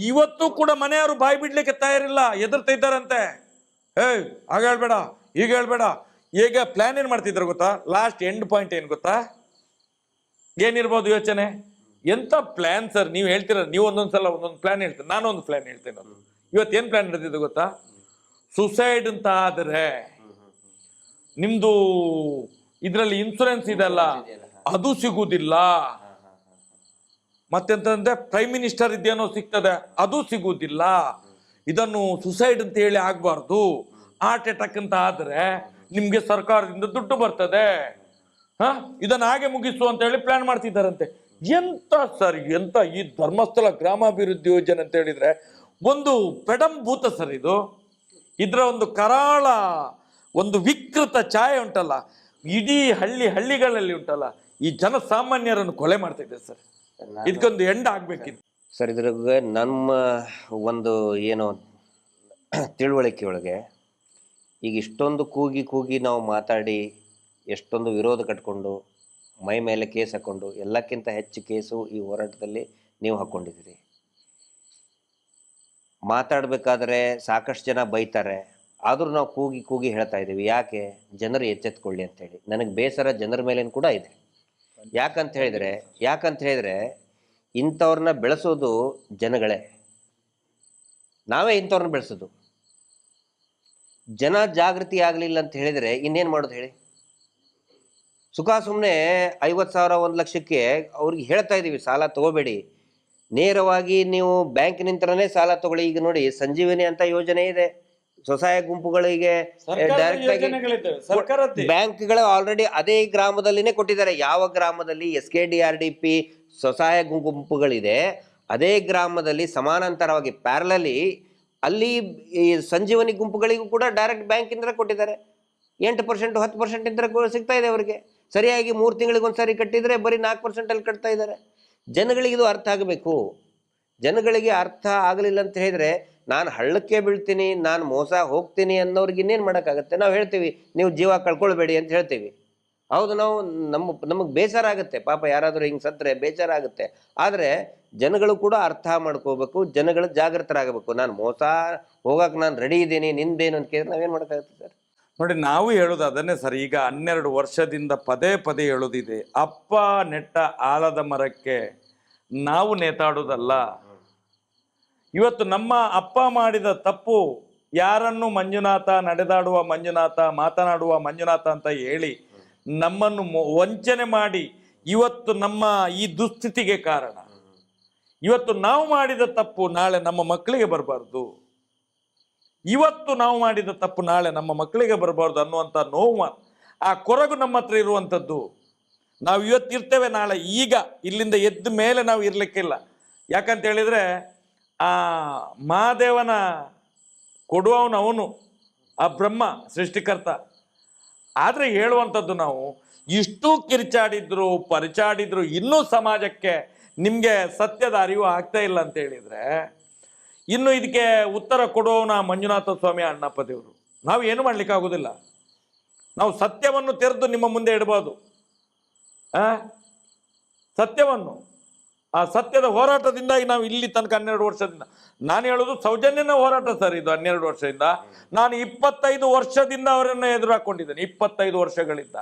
B: ಇವತ್ತು ಕೂಡ ಮನೆಯವರು ಬಾಯಿ ಬಿಡ್ಲಿಕ್ಕೆ ತಯಾರಿಲ್ಲ, ಎದುರ್ತಾ ಇದ್ದಾರಂತೆ. ಆಗ ಹೇಳ್ಬೇಡ, ಈಗ ಹೇಳ್ಬೇಡ. ಈಗ ಪ್ಲಾನ್ ಏನ್ ಮಾಡ್ತಿದ್ರು ಗೊತ್ತಾ? ಲಾಸ್ಟ್ ಎಂಡ್ ಪಾಯಿಂಟ್ ಏನ್ ಗೊತ್ತಾ? ಏನಿರ್ಬೋದು ಯೋಚನೆ? ಎಂತ ಪ್ಲಾನ್ ಸರ್ ನೀವು ಹೇಳ್ತೀರ? ನೀವು ಒಂದೊಂದ್ಸಲ ಒಂದೊಂದು ಪ್ಲಾನ್ ಹೇಳ್ತೀರ, ನಾನು ಒಂದು ಪ್ಲಾನ್ ಹೇಳ್ತೇನೆ. ಇವತ್ತು ಏನ್ ಪ್ಲಾನ್ ನಡೆದಿದ್ದು ಗೊತ್ತಾ? ಸುಸೈಡ್ ಅಂತ ಆದ್ರೆ ನಿಮ್ದು ಇದ್ರಲ್ಲಿ ಇನ್ಸೂರೆನ್ಸ್ ಇದೆಲ್ಲ ಅದು ಸಿಗುವುದಿಲ್ಲ, ಮತ್ತೆಂತಂದ್ರೆ ಪ್ರೈಮ್ ಮಿನಿಸ್ಟರ್ ಇದೇನೋ ಸಿಗ್ತದೆ, ಅದು ಸಿಗುವುದಿಲ್ಲ. ಇದನ್ನು ಸುಸೈಡ್ ಅಂತ ಹೇಳಿ ಆಗ್ಬಾರ್ದು. ಹಾರ್ಟ್ ಅಟ್ಯಾಕ್ ಅಂತ ಆದ್ರೆ ನಿಮ್ಗೆ ಸರ್ಕಾರದಿಂದ ದುಡ್ಡು ಬರ್ತದೆ, ಇದನ್ನ ಹಾಗೆ ಮುಗಿಸು ಅಂತ ಹೇಳಿ ಪ್ಲಾನ್ ಮಾಡ್ತಿದ್ದಾರಂತೆ. ಎಂತ ಸರ್, ಎಂತ ಈ ಧರ್ಮಸ್ಥಳ ಗ್ರಾಮಾಭಿವೃದ್ಧಿ ಯೋಜನೆ ಅಂತ ಹೇಳಿದ್ರೆ ಒಂದು ಪೆಡಂಭೂತ ಸರ್ ಇದು. ಇದರ ಒಂದು ಕರಾಳ ಒಂದು ವಿಕೃತ ಛಾಯೆ ಉಂಟಲ್ಲ, ಇಡೀ ಹಳ್ಳಿಗಳಲ್ಲಿ ಉಂಟಲ್ಲ, ಈ ಜನಸಾಮಾನ್ಯರನ್ನು ಕೊಲೆ ಮಾಡ್ತಾ ಇದೆ ಸರ್. ಇದಕ್ಕೊಂದು ಎಂಡ್ ಆಗ್ಬೇಕಿತ್ತು
C: ಸರ್. ಇದ್ರಾಗ ನಮ್ಮ ಒಂದು ಏನೋ ತಿಳುವಳಿಕೆ ಒಳಗೆ ಈಗ ಇಷ್ಟೊಂದು ಕೂಗಿ ನಾವು ಮಾತಾಡಿ ಎಷ್ಟೊಂದು ವಿರೋಧ ಕಟ್ಕೊಂಡು ಮೈ ಮೇಲೆ ಕೇಸ್ ಹಾಕ್ಕೊಂಡು, ಎಲ್ಲಕ್ಕಿಂತ ಹೆಚ್ಚು ಕೇಸು ಈ ಹೋರಾಟದಲ್ಲಿ ನೀವು ಹಾಕ್ಕೊಂಡಿದ್ದೀರಿ. ಮಾತಾಡಬೇಕಾದ್ರೆ ಸಾಕಷ್ಟು ಜನ ಬೈತಾರೆ, ಆದರೂ ನಾವು ಕೂಗಿ ಹೇಳ್ತಾ ಇದ್ದೀವಿ. ಯಾಕೆ? ಜನರು ಎಚ್ಚೆತ್ಕೊಳ್ಳಿ ಅಂತೇಳಿ. ನನಗೆ ಬೇಸರ ಜನರ ಮೇಲೇನು ಕೂಡ ಇದೆ. ಯಾಕಂತ ಹೇಳಿದ್ರೆ ಇಂಥವ್ರನ್ನ ಬೆಳೆಸೋದು ಜನಗಳೇ, ನಾವೇ ಇಂಥವ್ರನ್ನ ಬೆಳೆಸೋದು. ಜನ ಜಾಗೃತಿ ಆಗಲಿಲ್ಲ ಅಂತ ಹೇಳಿದರೆ ಇನ್ನೇನು ಮಾಡೋದು ಹೇಳಿ? ಸುಮ್ಮನೆ 50,000 1 ಲಕ್ಷಕ್ಕೆ ಅವ್ರಿಗೆ ಹೇಳ್ತಾ ಇದೀವಿ ಸಾಲ ತಗೋಬೇಡಿ, ನೇರವಾಗಿ ನೀವು ಬ್ಯಾಂಕ್ನಿಂದನೇ ಸಾಲ ತಗೊಳ್ಳಿ. ಈಗ ನೋಡಿ ಸಂಜೀವಿನಿ ಅಂತ ಯೋಜನೆ ಇದೆ, ಸ್ವಸಹಾಯ ಗುಂಪುಗಳಿಗೆ ಡೈರೆಕ್ಟ್ ಆಗಿ ಬ್ಯಾಂಕ್ಗಳು ಆಲ್ರೆಡಿ ಅದೇ ಗ್ರಾಮದಲ್ಲಿನೇ ಕೊಟ್ಟಿದ್ದಾರೆ. ಯಾವ ಗ್ರಾಮದಲ್ಲಿ SKDRDP ಸ್ವಸಹಾಯ ಗುಂಪುಗಳಿದೆ ಅದೇ ಗ್ರಾಮದಲ್ಲಿ ಸಮಾನಾಂತರವಾಗಿ ಪ್ಯಾರಲಲಿ ಅಲ್ಲಿ ಈ ಸಂಜೀವನಿ ಗುಂಪುಗಳಿಗೂ ಕೂಡ ಡೈರೆಕ್ಟ್ ಬ್ಯಾಂಕಿಂದ ಕೊಟ್ಟಿದ್ದಾರೆ. 8% 10% ಇಂದ ಸಿಗ್ತಾ ಇದೆ ಅವರಿಗೆ. ಸರಿಯಾಗಿ 3 ತಿಂಗಳಿಗೆ ಒಂದ್ಸರಿ ಕಟ್ಟಿದ್ರೆ ಬರೀ 4% ಅಲ್ಲಿ ಕಟ್ತಾ ಇದ್ದಾರೆ. ಜನಗಳಿಗೆ ಇದು ಅರ್ಥ ಆಗಬೇಕು. ಜನಗಳಿಗೆ ಅರ್ಥ ಆಗಲಿಲ್ಲ ಅಂತ ಹೇಳಿದ್ರೆ ನಾನು ಹಳ್ಳಕ್ಕೆ ಬೀಳ್ತೀನಿ, ನಾನು ಮೋಸ ಹೋಗ್ತೀನಿ ಅನ್ನೋರಿಗೆ ಇನ್ನೇನು ಮಾಡೋಕ್ಕಾಗತ್ತೆ. ನಾವು ಹೇಳ್ತೀವಿ ನೀವು ಜೀವ ಕಳ್ಕೊಳ್ಬೇಡಿ ಅಂತ ಹೇಳ್ತೀವಿ. ಹೌದು, ನಾವು ನಮಗೆ ಬೇಸರ ಆಗುತ್ತೆ, ಪಾಪ ಯಾರಾದರೂ ಹಿಂಗೆ ಸತ್ತರೆ ಬೇಸರ ಆಗುತ್ತೆ. ಆದರೆ ಜನಗಳು ಕೂಡ ಅರ್ಥ ಮಾಡ್ಕೋಬೇಕು, ಜನಗಳು ಜಾಗೃತರಾಗಬೇಕು. ನಾನು ಮೋಸ ಹೋಗಕ್ಕೆ ನಾನು ರೆಡಿ ಇದ್ದೀನಿ, ನಿಂದೇನು ಅಂತ ಕೇಳಿದ್ರೆ ನಾವೇನು ಮಾಡೋಕ್ಕಾಗುತ್ತೆ ಸರ್?
B: ನೋಡಿ, ನಾವು ಹೇಳೋದು ಅದನ್ನೇ ಸರ್. ಈಗ 12 ವರ್ಷದಿಂದ ಪದೇ ಪದೇ ಹೇಳೋದಿದೆ, ಅಪ್ಪ ನೆಟ್ಟ ಆಲದ ಮರಕ್ಕೆ ನಾವು ನೇತಾಡೋದಲ್ಲ. ಇವತ್ತು ನಮ್ಮ ಅಪ್ಪ ಮಾಡಿದ ತಪ್ಪು ಯಾರನ್ನು ಮಂಜುನಾಥ, ನಡೆದಾಡುವ ಮಂಜುನಾಥ, ಮಾತನಾಡುವ ಮಂಜುನಾಥ ಅಂತ ಹೇಳಿ ನಮ್ಮನ್ನು ವಂಚನೆ ಮಾಡಿ ಇವತ್ತು ನಮ್ಮ ಈ ದುಸ್ಥಿತಿಗೆ ಕಾರಣ. ಇವತ್ತು ನಾವು ಮಾಡಿದ ತಪ್ಪು ನಾಳೆ ನಮ್ಮ ಮಕ್ಕಳಿಗೆ ಬರಬಾರ್ದು, ಇವತ್ತು ನಾವು ಮಾಡಿದ ತಪ್ಪು ನಾಳೆ ನಮ್ಮ ಮಕ್ಕಳಿಗೆ ಬರಬಾರ್ದು ಅನ್ನುವಂಥ ನೋವು, ಆ ಕೊರಗು ನಮ್ಮ ಹತ್ರ ಇರುವಂಥದ್ದು. ನಾವು ಇವತ್ತಿರ್ತೇವೆ, ನಾಳೆ ಈಗ ಇಲ್ಲಿಂದ ಎದ್ದ ಮೇಲೆ ನಾವು ಇರಲಿಕ್ಕಿಲ್ಲ. ಯಾಕಂತ ಹೇಳಿದರೆ ಆ ಮಹಾದೇವನ ಕೊಡುವವನು ಅವನು, ಆ ಬ್ರಹ್ಮ ಸೃಷ್ಟಿಕರ್ತ. ಆದರೆ ಹೇಳುವಂಥದ್ದು ನಾವು ಇಷ್ಟು ಕಿರ್ಚಾಡಿದ್ರು ಪರಿಚಾಡಿದ್ರು ಇನ್ನೂ ಸಮಾಜಕ್ಕೆ ನಿಮಗೆ ಸತ್ಯದ ಅರಿವು ಆಗ್ತಾ ಇಲ್ಲ ಅಂತ ಹೇಳಿದರೆ ಇನ್ನು ಇದಕ್ಕೆ ಉತ್ತರ ಕೊಡುವವನ ಮಂಜುನಾಥ ಸ್ವಾಮಿ ಅಣ್ಣಪ್ಪ ದೇವರು. ನಾವು ಏನು ಮಾಡ್ಲಿಕ್ಕೆ ಆಗೋದಿಲ್ಲ. ನಾವು ಸತ್ಯವನ್ನು ತೆರೆದು ನಿಮ್ಮ ಮುಂದೆ ಇಡಬಹುದು. ಸತ್ಯವನ್ನು, ಆ ಸತ್ಯದ ಹೋರಾಟದಿಂದಾಗಿ ನಾವು ಇಲ್ಲಿ ತನಕ 12 ವರ್ಷದಿಂದ, ನಾನು ಹೇಳೋದು ಸೌಜನ್ಯನ ಹೋರಾಟ ಸರ್ ಇದು. 12 ವರ್ಷದಿಂದ ನಾನು 25 ವರ್ಷದಿಂದ ಅವರನ್ನು ಎದುರಾಕೊಂಡಿದ್ದೇನೆ. 25 ವರ್ಷಗಳಿಂದ.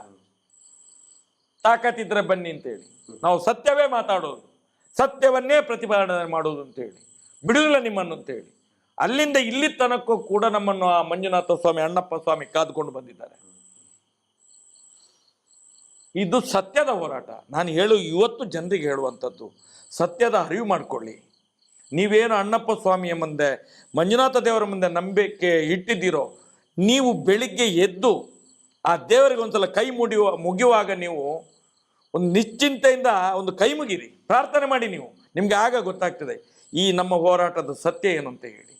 B: ತಾಕತ್ತಿದ್ರೆ ಬನ್ನಿ ಅಂತೇಳಿ ನಾವು ಸತ್ಯವೇ ಮಾತಾಡೋದು, ಸತ್ಯವನ್ನೇ ಪ್ರತಿಪಾದನೆ ಮಾಡೋದು ಅಂತೇಳಿ, ಬಿಡುವುದಿಲ್ಲ ನಿಮ್ಮನ್ನು ಅಂತೇಳಿ. ಅಲ್ಲಿಂದ ಇಲ್ಲಿ ತನಕೂ ಕೂಡ ನಮ್ಮನ್ನು ಆ ಮಂಜುನಾಥ ಸ್ವಾಮಿ, ಅಣ್ಣಪ್ಪ ಸ್ವಾಮಿ ಕಾದುಕೊಂಡು ಬಂದಿದ್ದಾರೆ. ಇದು ಸತ್ಯದ ಹೋರಾಟ. ನಾನು ಇವತ್ತು ಜನರಿಗೆ ಹೇಳುವಂಥದ್ದು, ಸತ್ಯದ ಅರಿವು ಮಾಡಿಕೊಳ್ಳಿ. ನೀವೇನು ಅಣ್ಣಪ್ಪ ಸ್ವಾಮಿಯ ಮುಂದೆ, ಮಂಜುನಾಥ ದೇವರ ಮುಂದೆ ನಂಬಿಕೆ ಇಟ್ಟಿದ್ದೀರೋ, ನೀವು ಬೆಳಿಗ್ಗೆ ಎದ್ದು ಆ ದೇವರಿಗೆ ಒಂದ್ಸಲ ಕೈ ಮುಗಿಯುವಾಗ ನೀವು ಒಂದು ನಿಶ್ಚಿಂತೆಯಿಂದ ಒಂದು ಕೈ ಮುಗಿರಿ, ಪ್ರಾರ್ಥನೆ ಮಾಡಿ. ನಿಮ್ಗೆ ಆಗ ಗೊತ್ತಾಗ್ತದೆ ಈ ನಮ್ಮ ಹೋರಾಟದ ಸತ್ಯ ಏನು ಅಂತ ಹೇಳಿ.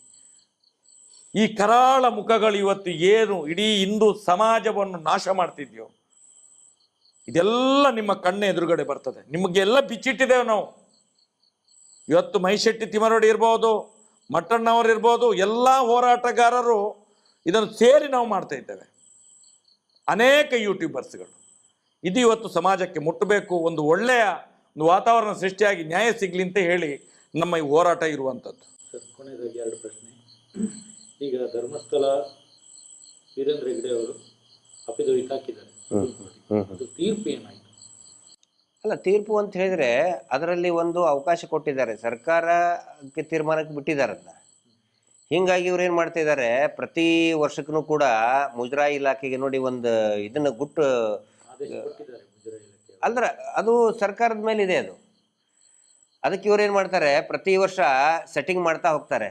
B: ಈ ಕರಾಳ ಮುಖಗಳು ಇವತ್ತು ಏನು ಇಡೀ ಹಿಂದೂ ಸಮಾಜವನ್ನು ನಾಶ ಮಾಡ್ತಿದ್ಯೋ ಇದೆಲ್ಲ ನಿಮ್ಮ ಕಣ್ಣ ಎದುರುಗಡೆ ಬರ್ತದೆ. ನಿಮಗೆಲ್ಲ ಬಿಚ್ಚಿಟ್ಟಿದ್ದೇವೆ ನಾವು. ಇವತ್ತು ಮೈಶೆಟ್ಟಿ ತಿಮ್ಮರೋಡಿ ಇರ್ಬೋದು, ಮಟ್ಟಣ್ಣವರು ಇರ್ಬೋದು, ಎಲ್ಲ ಹೋರಾಟಗಾರರು ಇದನ್ನು ಸೇರಿ ನಾವು ಮಾಡ್ತಾ ಇದ್ದೇವೆ. ಅನೇಕ ಯೂಟ್ಯೂಬರ್ಸ್ಗಳು. ಇದು ಇವತ್ತು ಸಮಾಜಕ್ಕೆ ಮುಟ್ಟಬೇಕು, ಒಂದು ಒಳ್ಳೆಯ ಒಂದು ವಾತಾವರಣ ಸೃಷ್ಟಿಯಾಗಿ ನ್ಯಾಯ ಸಿಗಲಿ ಅಂತ ಹೇಳಿ ನಮ್ಮ ಈ ಹೋರಾಟ ಇರುವಂಥದ್ದು.
A: ಸರ್, ಕೊನೆಯದಾಗಿ 2 ಪ್ರಶ್ನೆ. ಈಗ ಧರ್ಮಸ್ಥಳ ವೀರೇಂದ್ರ ಹೆಗ್ಗಡೆ ಅವರು ಅಪಿದವಿಟ್ ಹಾಕಿದ್ದಾರೆ, ಅದು ತೀರ್ಪು ಏನಾಯ್ತು?
C: ಅಲ್ಲ, ತೀರ್ಪು ಅಂತ ಹೇಳಿದ್ರೆ ಅದರಲ್ಲಿ ಒಂದು ಅವಕಾಶ ಕೊಟ್ಟಿದ್ದಾರೆ, ಸರ್ಕಾರಕ್ಕೆ ತೀರ್ಮಾನಕ್ಕೆ ಬಿಟ್ಟಿದ್ದಾರೆ ಅದನ್ನ. ಹೀಗಾಗಿ ಇವ್ರು ಏನು ಮಾಡ್ತಾ ಇದ್ದಾರೆ, ಪ್ರತಿ ವರ್ಷಕ್ಕೂ ಕೂಡ ಮುಜರಾಯಿ ಇಲಾಖೆಗೆ ನೋಡಿ ಒಂದು ಇದನ್ನ ಗುಟ್ಟು ಅಲ್ದ್ರ ಅದು ಸರ್ಕಾರದ ಮೇಲೆ ಇದೆ. ಅದಕ್ಕೆ ಇವ್ರು ಏನು ಮಾಡ್ತಾರೆ, ಪ್ರತಿ ವರ್ಷ ಸೆಟ್ಟಿಂಗ್ ಮಾಡ್ತಾ ಹೋಗ್ತಾರೆ.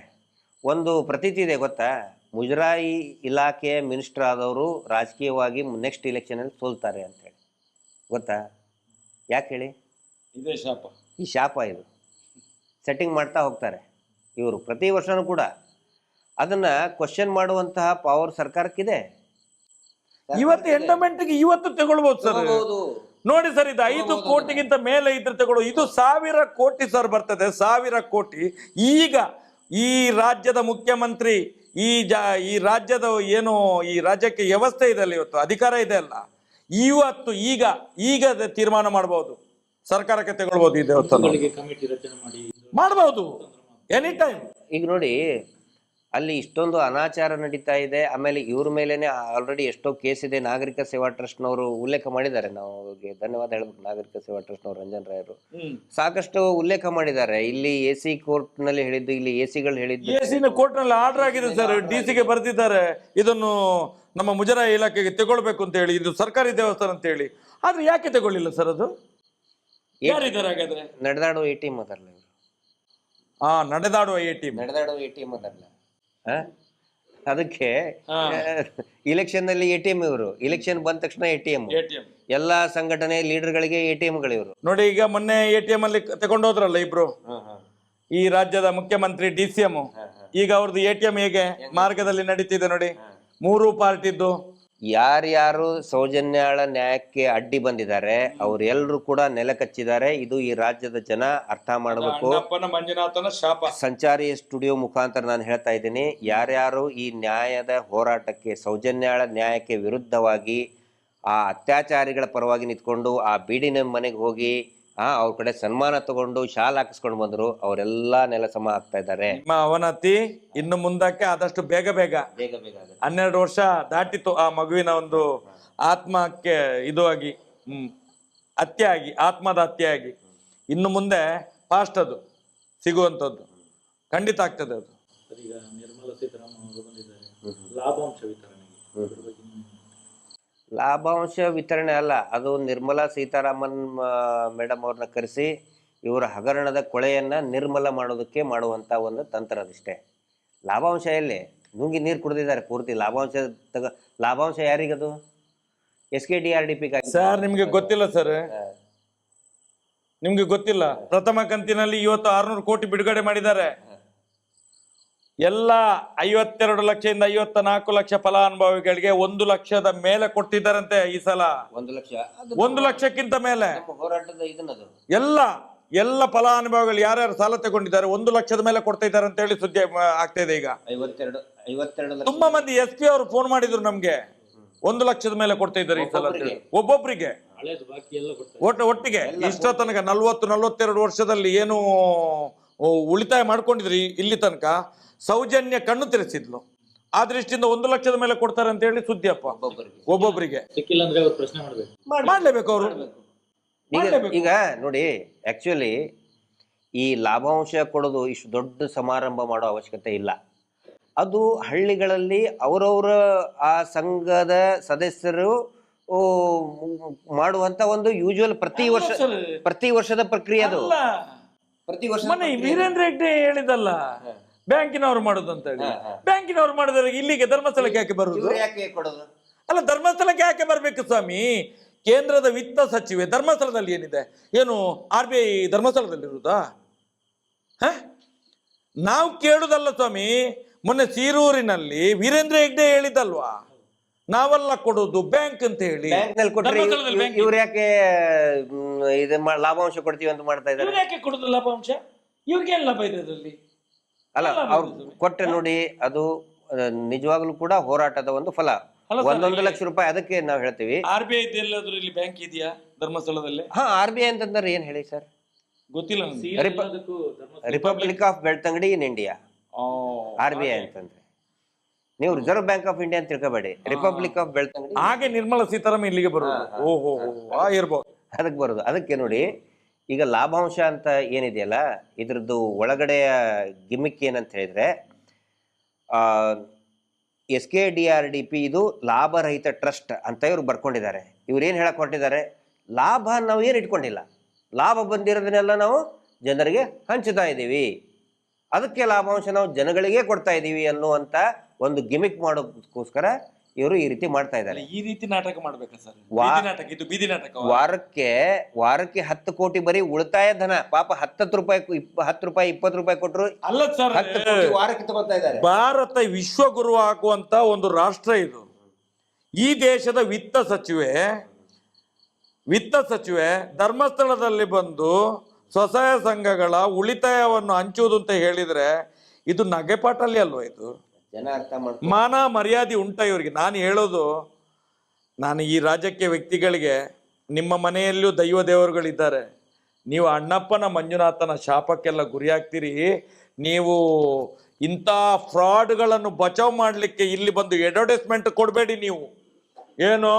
C: ಒಂದು ಪ್ರತೀತಿ ಇದೆ ಗೊತ್ತಾ, ಮುಜರಾಯಿ ಇಲಾಖೆಯ ಮಿನಿಸ್ಟರ್ ಆದವರು ರಾಜಕೀಯವಾಗಿ ನೆಕ್ಸ್ಟ್ ಇಲೆಕ್ಷನಲ್ಲಿ ಸೋಲ್ತಾರೆ ಅಂತೇಳಿ. ಗೊತ್ತಾ ಯಾಕೆ ಹೇಳಿ?
B: ಇದೇ ಶಾಪ,
C: ಈ ಶಾಪ ಇದು. ಸೆಟ್ಟಿಂಗ್ ಮಾಡ್ತಾ ಹೋಗ್ತಾರೆ ಇವರು ಪ್ರತಿ ವರ್ಷನೂ ಕೂಡ. ಅದನ್ನ ಕ್ವಶನ್ ಮಾಡುವಂತಹ ಪವರ್ ಸರ್ಕಾರಕ್ಕಿದೆ.
B: ಇವತ್ತು ಎಂಡಮೆಂಟ್ಗೆ ಇವತ್ತು ತಗೊಳ್ಬಹುದು ಸರ್. ನೋಡಿ ಸರ್, ಇದು 5 ಕೋಟಿಗಿಂತ ಮೇಲೆ ಇದ್ರೆ ತಗೊಳ್ಳೋ, ಇದು 1000 ಕೋಟಿ ಸರ್ ಬರ್ತದೆ, 1000 ಕೋಟಿ. ಈಗ ಈ ರಾಜ್ಯದ ಮುಖ್ಯಮಂತ್ರಿ, ಈ ರಾಜ್ಯದ ಏನು ಈ ರಾಜ್ಯಕ್ಕೆ ವ್ಯವಸ್ಥೆ ಇದೆ ಅಲ್ಲ, ಇವತ್ತು ಅಧಿಕಾರ ಇದೆ ಅಲ್ಲ, ಇವತ್ತು ಈಗ ತೀರ್ಮಾನ ಮಾಡಬಹುದು, ಸರ್ಕಾರಕ್ಕೆ ತಗೊಳ್ಬಹುದು. ಇದೆ
A: ಕಮಿಟಿ ರಚನೆ ಮಾಡಿ
B: ಮಾಡಬಹುದು ಎನಿ ಟೈಮ್.
C: ಈಗ ನೋಡಿ, ಅಲ್ಲಿ ಇಷ್ಟೊಂದು ಅನಾಚಾರ ನಡೀತಾ ಇದೆ. ಆಮೇಲೆ ಇವ್ರ ಮೇಲೇನೆ ಆಲ್ರೆಡಿ ಎಷ್ಟೋ ಕೇಸ್ ಇದೆ. ನಾಗರಿಕ ಸೇವಾ ಟ್ರಸ್ಟ್ನವರು ಉಲ್ಲೇಖ ಮಾಡಿದ್ದಾರೆ. ನಾವು ಅವ್ರಿಗೆ ಧನ್ಯವಾದ ಹೇಳ್ಬೇಕು. ನಾಗರಿಕ ಸೇವಾ ಟ್ರಸ್ಟ್ನವರು ರಂಜನ್ ರಾಯರು ಸಾಕಷ್ಟು ಉಲ್ಲೇಖ ಮಾಡಿದ್ದಾರೆ. ಇಲ್ಲಿ AC ಕೋರ್ಟ್ನಲ್ಲಿ ಹೇಳಿದ್ದು, ಇಲ್ಲಿ AC ಹೇಳಿದ್ದು,
B: ಕೋರ್ಟ್ನಲ್ಲಿ ಆರ್ಡರ್ ಆಗಿದೆ ಸರ್, DC ಗೆ ಬರೆದಿದ್ದಾರೆ ಇದನ್ನು ನಮ್ಮ ಮುಜರಾಯಿ ಇಲಾಖೆಗೆ ತಗೊಳ್ಬೇಕು ಅಂತ ಹೇಳಿ, ಇದು ಸರ್ಕಾರಿ ದೇವಸ್ಥಾನ ಅಂತ ಹೇಳಿ. ಆದ್ರೆ ಯಾಕೆ ತಗೊಳ್ಳಿಲ್ಲ ಸರ್ ಅದು? ಯಾರಿದ್ದಾರೆ ಹಾಗಾದ್ರೆ?
C: ನಡೆದಾಡುವ ATM ಅದಲ್ಲ ಇವರು.
B: ನಡೆದಾಡುವ ATM.
C: ನಡೆದಾಡುವ ATM ಅದಲ್ಲ. ಅದಕ್ಕೆ ಇಲೆಕ್ಷನ್ ನಲ್ಲಿ ATM ಇವರು, ಇಲೆಕ್ಷನ್ ಬಂದ ತಕ್ಷಣ ATM. ಎಲ್ಲಾ ಸಂಘಟನೆ ಲೀಡರ್ಗಳಿಗೆ ATMಗಳು ಇವರು.
B: ನೋಡಿ, ಈಗ ಮೊನ್ನೆ ATM ಅಲ್ಲಿ ತಗೊಂಡೋದ್ರಲ್ಲ ಇಬ್ರು, ಈ ರಾಜ್ಯದ ಮುಖ್ಯಮಂತ್ರಿ DCM. ಈಗ ಅವ್ರದ್ದು ATM ಹೇಗೆ ಮಾರ್ಗದಲ್ಲಿ ನಡೀತಿದೆ ನೋಡಿ, 3 ಪಾರ್ಟಿದ್ದು.
C: ಯಾರ್ಯಾರು ಸೌಜನ್ಯಾಳ ನ್ಯಾಯಕ್ಕೆ ಅಡ್ಡಿ ಬಂದಿದ್ದಾರೆ ಅವರೆಲ್ಲರೂ ಕೂಡ ನೆಲ ಕಚ್ಚಿದ್ದಾರೆ. ಇದು ಈ ರಾಜ್ಯದ ಜನ ಅರ್ಥ ಮಾಡಬೇಕು.
B: ಮಂಜುನಾಥನ ಶಾಪ.
C: ಸಂಚಾರಿ ಸ್ಟುಡಿಯೋ ಮುಖಾಂತರ ನಾನು ಹೇಳ್ತಾ ಇದ್ದೀನಿ, ಯಾರ್ಯಾರು ಈ ನ್ಯಾಯದ ಹೋರಾಟಕ್ಕೆ, ಸೌಜನ್ಯಾಳ ನ್ಯಾಯಕ್ಕೆ ವಿರುದ್ಧವಾಗಿ ಆ ಅತ್ಯಾಚಾರಿಗಳ ಪರವಾಗಿ ನಿಂತ್ಕೊಂಡು ಆ ಬೀಡಿನ ಮನೆಗೆ ಹೋಗಿ ಅವ್ರ ಕಡೆ ಸನ್ಮಾನ ತಗೊಂಡು ಶಾಲ್ ಹಾಕಿಸ್ಕೊಂಡು ಬಂದ್ರು, ಅವರೆಲ್ಲಾ ನೆಲ ಸಮ ಆಗ್ತಾ ಇದ್ದಾರೆ.
B: ನಿಮ್ಮ ಅವನತಿ ಇನ್ನು ಮುಂದಕ್ಕೆ ಆದಷ್ಟು ಬೇಗ 12 ವರ್ಷ ದಾಟಿತು ಆ ಮಗುವಿನ ಒಂದು ಆತ್ಮಕ್ಕೆ ಇದು ಆಗಿ ಹತ್ಯೆ ಆಗಿ, ಆತ್ಮದ ಹತ್ಯೆ ಆಗಿ. ಇನ್ನು ಮುಂದೆ ಫಾಸ್ಟ್ ಅದು ಸಿಗುವಂತದ್ದು ಖಂಡಿತ ಆಗ್ತದೆ ಅದು.
A: ಈಗ ನಿರ್ಮಲಾ ಸೀತಾರಾಮನ್ ಅವರು ಬಂದಿದ್ದಾರೆ, ಲಾಭಾಂಶ ವಿತರಣೆಗೆ
C: ಲಾಭಾಂಶ ವಿತರಣೆ ಅಲ್ಲ, ಅದು ನಿರ್ಮಲಾ ಸೀತಾರಾಮನ್ ಮೇಡಮ್ ಅವ್ರನ್ನ ಕರೆಸಿ ಇವರ ಹಗರಣದ ಕೊಳೆಯನ್ನ ನಿರ್ಮಲ ಮಾಡೋದಕ್ಕೆ ಮಾಡುವಂತ ಒಂದು ತಂತ್ರ ಅದಿಷ್ಟೇ. ಲಾಭಾಂಶ ಎಲ್ಲಿ? ನುಂಗಿ ನೀರು ಕುಡಿದಿದ್ದಾರೆ ಪೂರ್ತಿ. ಲಾಭಾಂಶ ಯಾರಿಗದು? SKDRDP.
B: ಸರ್ ನಿಮ್ಗೆ ಗೊತ್ತಿಲ್ಲ ಸರ್, ನಿಮ್ಗೆ ಗೊತ್ತಿಲ್ಲ. ಪ್ರಥಮ ಕಂತಿನಲ್ಲಿ ಇವತ್ತು 600 ಕೋಟಿ ಬಿಡುಗಡೆ ಮಾಡಿದ್ದಾರೆ. ಎಲ್ಲ 52 ಲಕ್ಷದಿಂದ 54 ಲಕ್ಷ ಫಲಾನುಭವಿಗಳಿಗೆ 1 ಲಕ್ಷದ ಮೇಲೆ ಕೊಡ್ತಿದ್ದಾರಂತೆ ಈ ಸಲ. 1 ಲಕ್ಷಕ್ಕಿಂತ ಮೇಲೆ
C: ಹೋರಾಟದ ಇದನ್ನದು
B: ಎಲ್ಲ ಫಲಾನುಭವಿಗಳು ಯಾರ್ಯಾರು ಸಾಲ ತಗೊಂಡಿದ್ದಾರೆ 1 ಲಕ್ಷದ ಮೇಲೆ ಕೊಡ್ತಾ ಇದ್ದಾರೆ ಅಂತ ಹೇಳಿ ಸುದ್ದಿ ಆಗ್ತಾ ಇದೆ ಈಗ.
C: 52
B: ತುಂಬಾ ಮಂದಿ SP ಅವರು ಫೋನ್ ಮಾಡಿದ್ರು ನಮ್ಗೆ, 1 ಲಕ್ಷದ ಮೇಲೆ ಕೊಡ್ತಾ ಇದ್ದಾರೆ ಈ ಸಲ ಒಬ್ಬೊಬ್ರಿಗೆ ಒಟ್ಟಿಗೆ. ಇಷ್ಟ ತನಕ 40-42 ವರ್ಷದಲ್ಲಿ ಏನು ಉಳಿತಾಯ ಮಾಡ್ಕೊಂಡಿದ್ರಿ ಇಲ್ಲಿ ತನಕ ಸೌಜನ್ಯ ಕಣ್ಣು ತೆರೆಸಿದ್ಲು. ಆ ದೃಷ್ಟಿಯಿಂದ 1 ಲಕ್ಷದ ಮೇಲೆ ಕೊಡ್ತಾರೆ ಅಂತ ಹೇಳಿ ಸುದ್ದಿಯಪ್ಪ. ಒಬ್ಬೊಬ್ಬರಿಗೆ
A: ಸಿಕ್ಕಿಲ್ಲ ಅಂದ್ರೆ ಅವ್ರು ಪ್ರಶ್ನೆ
B: ಮಾಡ್ಲೇಬೇಕು ಅವರು.
C: ಈಗ ನೋಡಿ, ಆಕ್ಚುಲಿ ಈ ಲಾಭಾಂಶ ಕೊಡೋದು ಇಷ್ಟು ದೊಡ್ಡ ಸಮಾರಂಭ ಮಾಡೋ ಅವಶ್ಯಕತೆ ಇಲ್ಲ. ಅದು ಹಳ್ಳಿಗಳಲ್ಲಿ ಅವರವರ ಆ ಸಂಘದ ಸದಸ್ಯರು ಮಾಡುವಂತ ಒಂದು ಯೂಶುವಲ್ ಪ್ರತಿ ವರ್ಷದ ಪ್ರಕ್ರಿಯೆ ಅದು. ಪ್ರತಿ ವರ್ಷ
B: ವೀರೇಂದ್ರ ಹೆಗ್ಡೆ ಹೇಳಿದಲ್ಲ ಬ್ಯಾಂಕಿನವರು ಮಾಡುದು ಅಂತ ಹೇಳಿ. ಬ್ಯಾಂಕಿನವರು ಮಾಡಿದ್ರೆ ಇಲ್ಲಿಗೆ ಧರ್ಮಸ್ಥಳಕ್ಕೆ ಯಾಕೆ ಬರುದು? ಅಲ್ಲ, ಧರ್ಮಸ್ಥಳಕ್ಕೆ ಯಾಕೆ ಬರ್ಬೇಕು ಸ್ವಾಮಿ? ಕೇಂದ್ರದ ವಿತ್ತ ಸಚಿವೆ ಧರ್ಮಸ್ಥಳದಲ್ಲಿ ಏನಿದೆ? ಏನು RBI ಧರ್ಮಸ್ಥಳದಲ್ಲಿ ಇರುವುದಾ? ನಾವು ಕೇಳುದಲ್ಲ ಸ್ವಾಮಿ. ಮೊನ್ನೆ ಸೀರೂರಿನಲ್ಲಿ ವೀರೇಂದ್ರ ಹೆಗ್ಡೆ ಹೇಳಿದಲ್ವಾ, ನಾವೆಲ್ಲ ಕೊಡೋದು ಬ್ಯಾಂಕ್ ಅಂತ ಹೇಳಿ.
C: ಇವ್ರು ಯಾಕೆ ಇದು ಲಾಭಾಂಶ ಕೊಡ್ತೀವಿ ಅಂತ ಮಾಡ್ತಾ ಇದ್ದಾರೆ?
B: ಯಾಕೆ ಕೊಡುದು ಲಾಭಾಂಶ? ಇವ್ರಿಗೆ ಏನ್ ಲಾಭ ಇದೆ ಅದರಲ್ಲಿ?
C: ಅಲ್ಲ, ಅವ್ರು ಕೊಟ್ಟೆ ನೋಡಿ, ಅದು ನಿಜವಾಗ್ಲೂ ಕೂಡ ಹೋರಾಟದ ಒಂದು ಫಲ. 1 ಲಕ್ಷ ರೂಪಾಯಿ. ಅದಕ್ಕೆ ನಾವು ಹೇಳ್ತೀವಿ
B: RBI ಎಲ್ಲಾದ್ರೂ ಇಲ್ಲಿ ಬ್ಯಾಂಕ್ ಇದೆಯಾ ಧರ್ಮಸ್ಥಳದಲ್ಲಿ?
C: RBI ಅಂತಂದ್ರೆ ಏನ್ ಹೇಳಿ ಸರ್?
B: ಗೊತ್ತಿಲ್ಲ.
C: Republic of Belthangady in India RBI ಅಂತಂದ್ರೆ. ನೀವು ರಿಸರ್ವ್ ಬ್ಯಾಂಕ್ ಆಫ್ ಇಂಡಿಯಾ ಅಂತ ತಿಳ್ಕೊಬೇಡಿ, ರಿಪಬ್ಲಿಕ್ ಆಫ್ ಬೆಳ್ತಂಗಡಿ.
B: ಹಾಗೆ ನಿರ್ಮಲಾ ಸೀತಾರಾಮನ್ ಇಲ್ಲಿಗೆ ಬರೋದು. ಓಹೋ, ಇರ್ಬೋದು.
C: ಅದಕ್ಕೆ ಬರೋದು. ಅದಕ್ಕೆ ನೋಡಿ, ಈಗ ಲಾಭಾಂಶ ಅಂತ ಏನಿದೆಯಲ್ಲ, ಇದ್ರದ್ದು ಒಳಗಡೆಯ ಗಿಮಿಕ್ ಏನಂತ ಹೇಳಿದ್ರೆ, SKDRDP ಇದು ಲಾಭರಹಿತ ಟ್ರಸ್ಟ್ ಅಂತ ಇವ್ರು ಬರ್ಕೊಂಡಿದ್ದಾರೆ. ಇವ್ರು ಏನ್ ಹೇಳಕ್ ಹೊರಟಿದ್ದಾರೆ? ಲಾಭ ನಾವು ಏನು ಇಟ್ಕೊಂಡಿಲ್ಲ, ಲಾಭ ಬಂದಿರೋದನ್ನೆಲ್ಲ ನಾವು ಜನರಿಗೆ ಹಂಚುತ್ತಾ ಇದ್ದೀವಿ, ಅದಕ್ಕೆ ಲಾಭಾಂಶ ನಾವು ಜನಗಳಿಗೆ ಕೊಡ್ತಾ ಇದ್ದೀವಿ ಅನ್ನುವಂತ ಒಂದು ಗಿಮಿಕ್ ಮಾಡೋದಕ್ಕೋಸ್ಕರ ಇವರು ಈ ರೀತಿ ಮಾಡ್ತಾ ಇದ್ದಾರೆ.
B: ಈ ರೀತಿ ನಾಟಕ ಮಾಡ್ಬೇಕಾ ಸರ್? ಬೀದಿ ನಾಟಕ.
C: ವಾರಕ್ಕೆ 10 ಕೋಟಿ ಬರೀ ಉಳಿತಾಯ ಧನ. ಪಾಪ 10 ರೂಪಾಯಿ 20 ರೂಪಾಯಿ ಕೊಟ್ಟರು
B: ಅಲ್ಲ ಸರ್,
C: 10 ಕೋಟಿ ವಾರಕ್ಕೆ ತಗೊಳ್ತಾ ಇದ್ದಾರೆ.
B: ಭಾರತ ವಿಶ್ವಗುರು ಆಗುವಂತ ಒಂದು ರಾಷ್ಟ್ರ ಇದು. ಈ ದೇಶದ ವಿತ್ತ ಸಚಿವೆ ಧರ್ಮಸ್ಥಳದಲ್ಲಿ ಬಂದು ಸ್ವಸಹಾಯ ಸಂಘಗಳ ಉಳಿತಾಯವನ್ನು ಹಂಚುವುದು ಅಂತ ಹೇಳಿದ್ರೆ ಇದು ನಗೆಪಾಟಲ್ಲಿ ಅಲ್ವಾ? ಇದು
C: ಜನ ಅರ್ಥ ಮಾಡ್ತಾರೆ.
B: ಮಾನ ಮರ್ಯಾದೆ ಉಂಟ ಇವರಿಗೆ? ನಾನು ಹೇಳೋದು, ನಾನು ಈ ರಾಜಕೀಯ ವ್ಯಕ್ತಿಗಳಿಗೆ, ನಿಮ್ಮ ಮನೆಯಲ್ಲೂ ದೈವ ದೇವರುಗಳಿದ್ದಾರೆ, ನೀವು ಅಣ್ಣಪ್ಪನ ಮಂಜುನಾಥನ ಶಾಪಕ್ಕೆಲ್ಲ ಗುರಿಯಾಗ್ತೀರಿ. ನೀವು ಇಂಥ ಫ್ರಾಡ್ಗಳನ್ನು ಬಚಾವ್ ಮಾಡಲಿಕ್ಕೆ ಇಲ್ಲಿ ಬಂದು ಅಡ್ವರ್ಟೈಸ್ಮೆಂಟ್ ಕೊಡಬೇಡಿ. ನೀವು ಏನು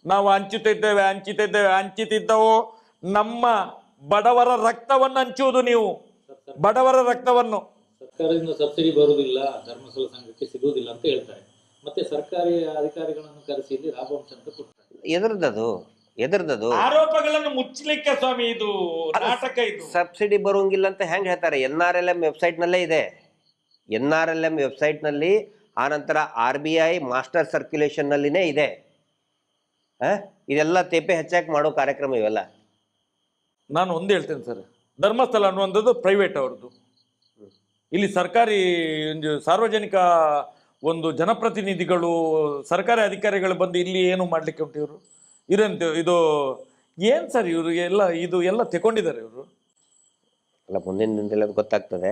B: ನಾವು ಹಂಚುತ್ತಿದ್ದೆವು ನಮ್ಮ ಬಡವರ ರಕ್ತವನ್ನು ಹಂಚುವುದು. ನೀವು ಬಡವರ ರಕ್ತವನ್ನು
A: ಸರ್ಕಾರದಿಂದ ಸಬ್ಸಿಡಿ ಬರುವುದಿಲ್ಲ, ಧರ್ಮಸ್ಥಳ ಸಂಘಕ್ಕೆ ಸಿಗುವುದಿಲ್ಲ ಅಂತ ಹೇಳ್ತಾರೆ. ಮತ್ತೆ ಸರ್ಕಾರಿ ಅಧಿಕಾರಿಗಳನ್ನು ಕರೆಸಿ ಇಲ್ಲಿ ಲಾಭಾಂಶ ಅಂತ ಕೊಡ್ತಾರೆ.
C: ಎದ್ರದ್ದು ಎದ್ರದದು
B: ಆರೋಪಗಳನ್ನು ಮುಚ್ಚಲಿಕ್ಕೆ ಸ್ವಾಮಿ ಇದು ನಾಟಕ. ಇದು
C: ಸಬ್ಸಿಡಿ ಬರೋಂಗಿಲ್ಲ ಅಂತ ಹೆಂಗ್ ಹೇಳ್ತಾರೆ? NRLM ವೆಬ್ಸೈಟ್ ನಲ್ಲೇ ಇದೆ. NRLM ವೆಬ್ಸೈಟ್ ನಲ್ಲಿ, ಆನಂತರ RBI ಮಾಸ್ಟರ್ ಸರ್ಕ್ಯುಲೇಷನ್ ನಲ್ಲಿನೇ ಇದೆ. ಇದೆಲ್ಲ ತೇಪೆ ಹೆಚ್ಚಾಗಿ ಮಾಡೋ ಕಾರ್ಯಕ್ರಮ ಇವೆಲ್ಲ.
B: ನಾನು ಒಂದು ಹೇಳ್ತೇನೆ ಸರ್, ಧರ್ಮಸ್ಥಳ ಅನ್ನುವಂಥದ್ದು ಪ್ರೈವೇಟ್ ಅವ್ರದ್ದು. ಇಲ್ಲಿ ಸರ್ಕಾರಿ ಸಾರ್ವಜನಿಕ ಒಂದು ಜನಪ್ರತಿನಿಧಿಗಳು, ಸರ್ಕಾರಿ ಅಧಿಕಾರಿಗಳು ಬಂದು ಇಲ್ಲಿ ಏನು ಮಾಡ್ಲಿಕ್ಕೆ ಉಂಟು? ಇವರು ಇರಂತ ಇದು ಏನ್ ಸರ್ ಇವರು ಇದು ಎಲ್ಲ ತಗೊಂಡಿದ್ದಾರೆ ಇವರು.
C: ಅಲ್ಲ, ಮುಂದಿನ ದಿನದಲ್ಲಿ ಅದು ಗೊತ್ತಾಗ್ತದೆ.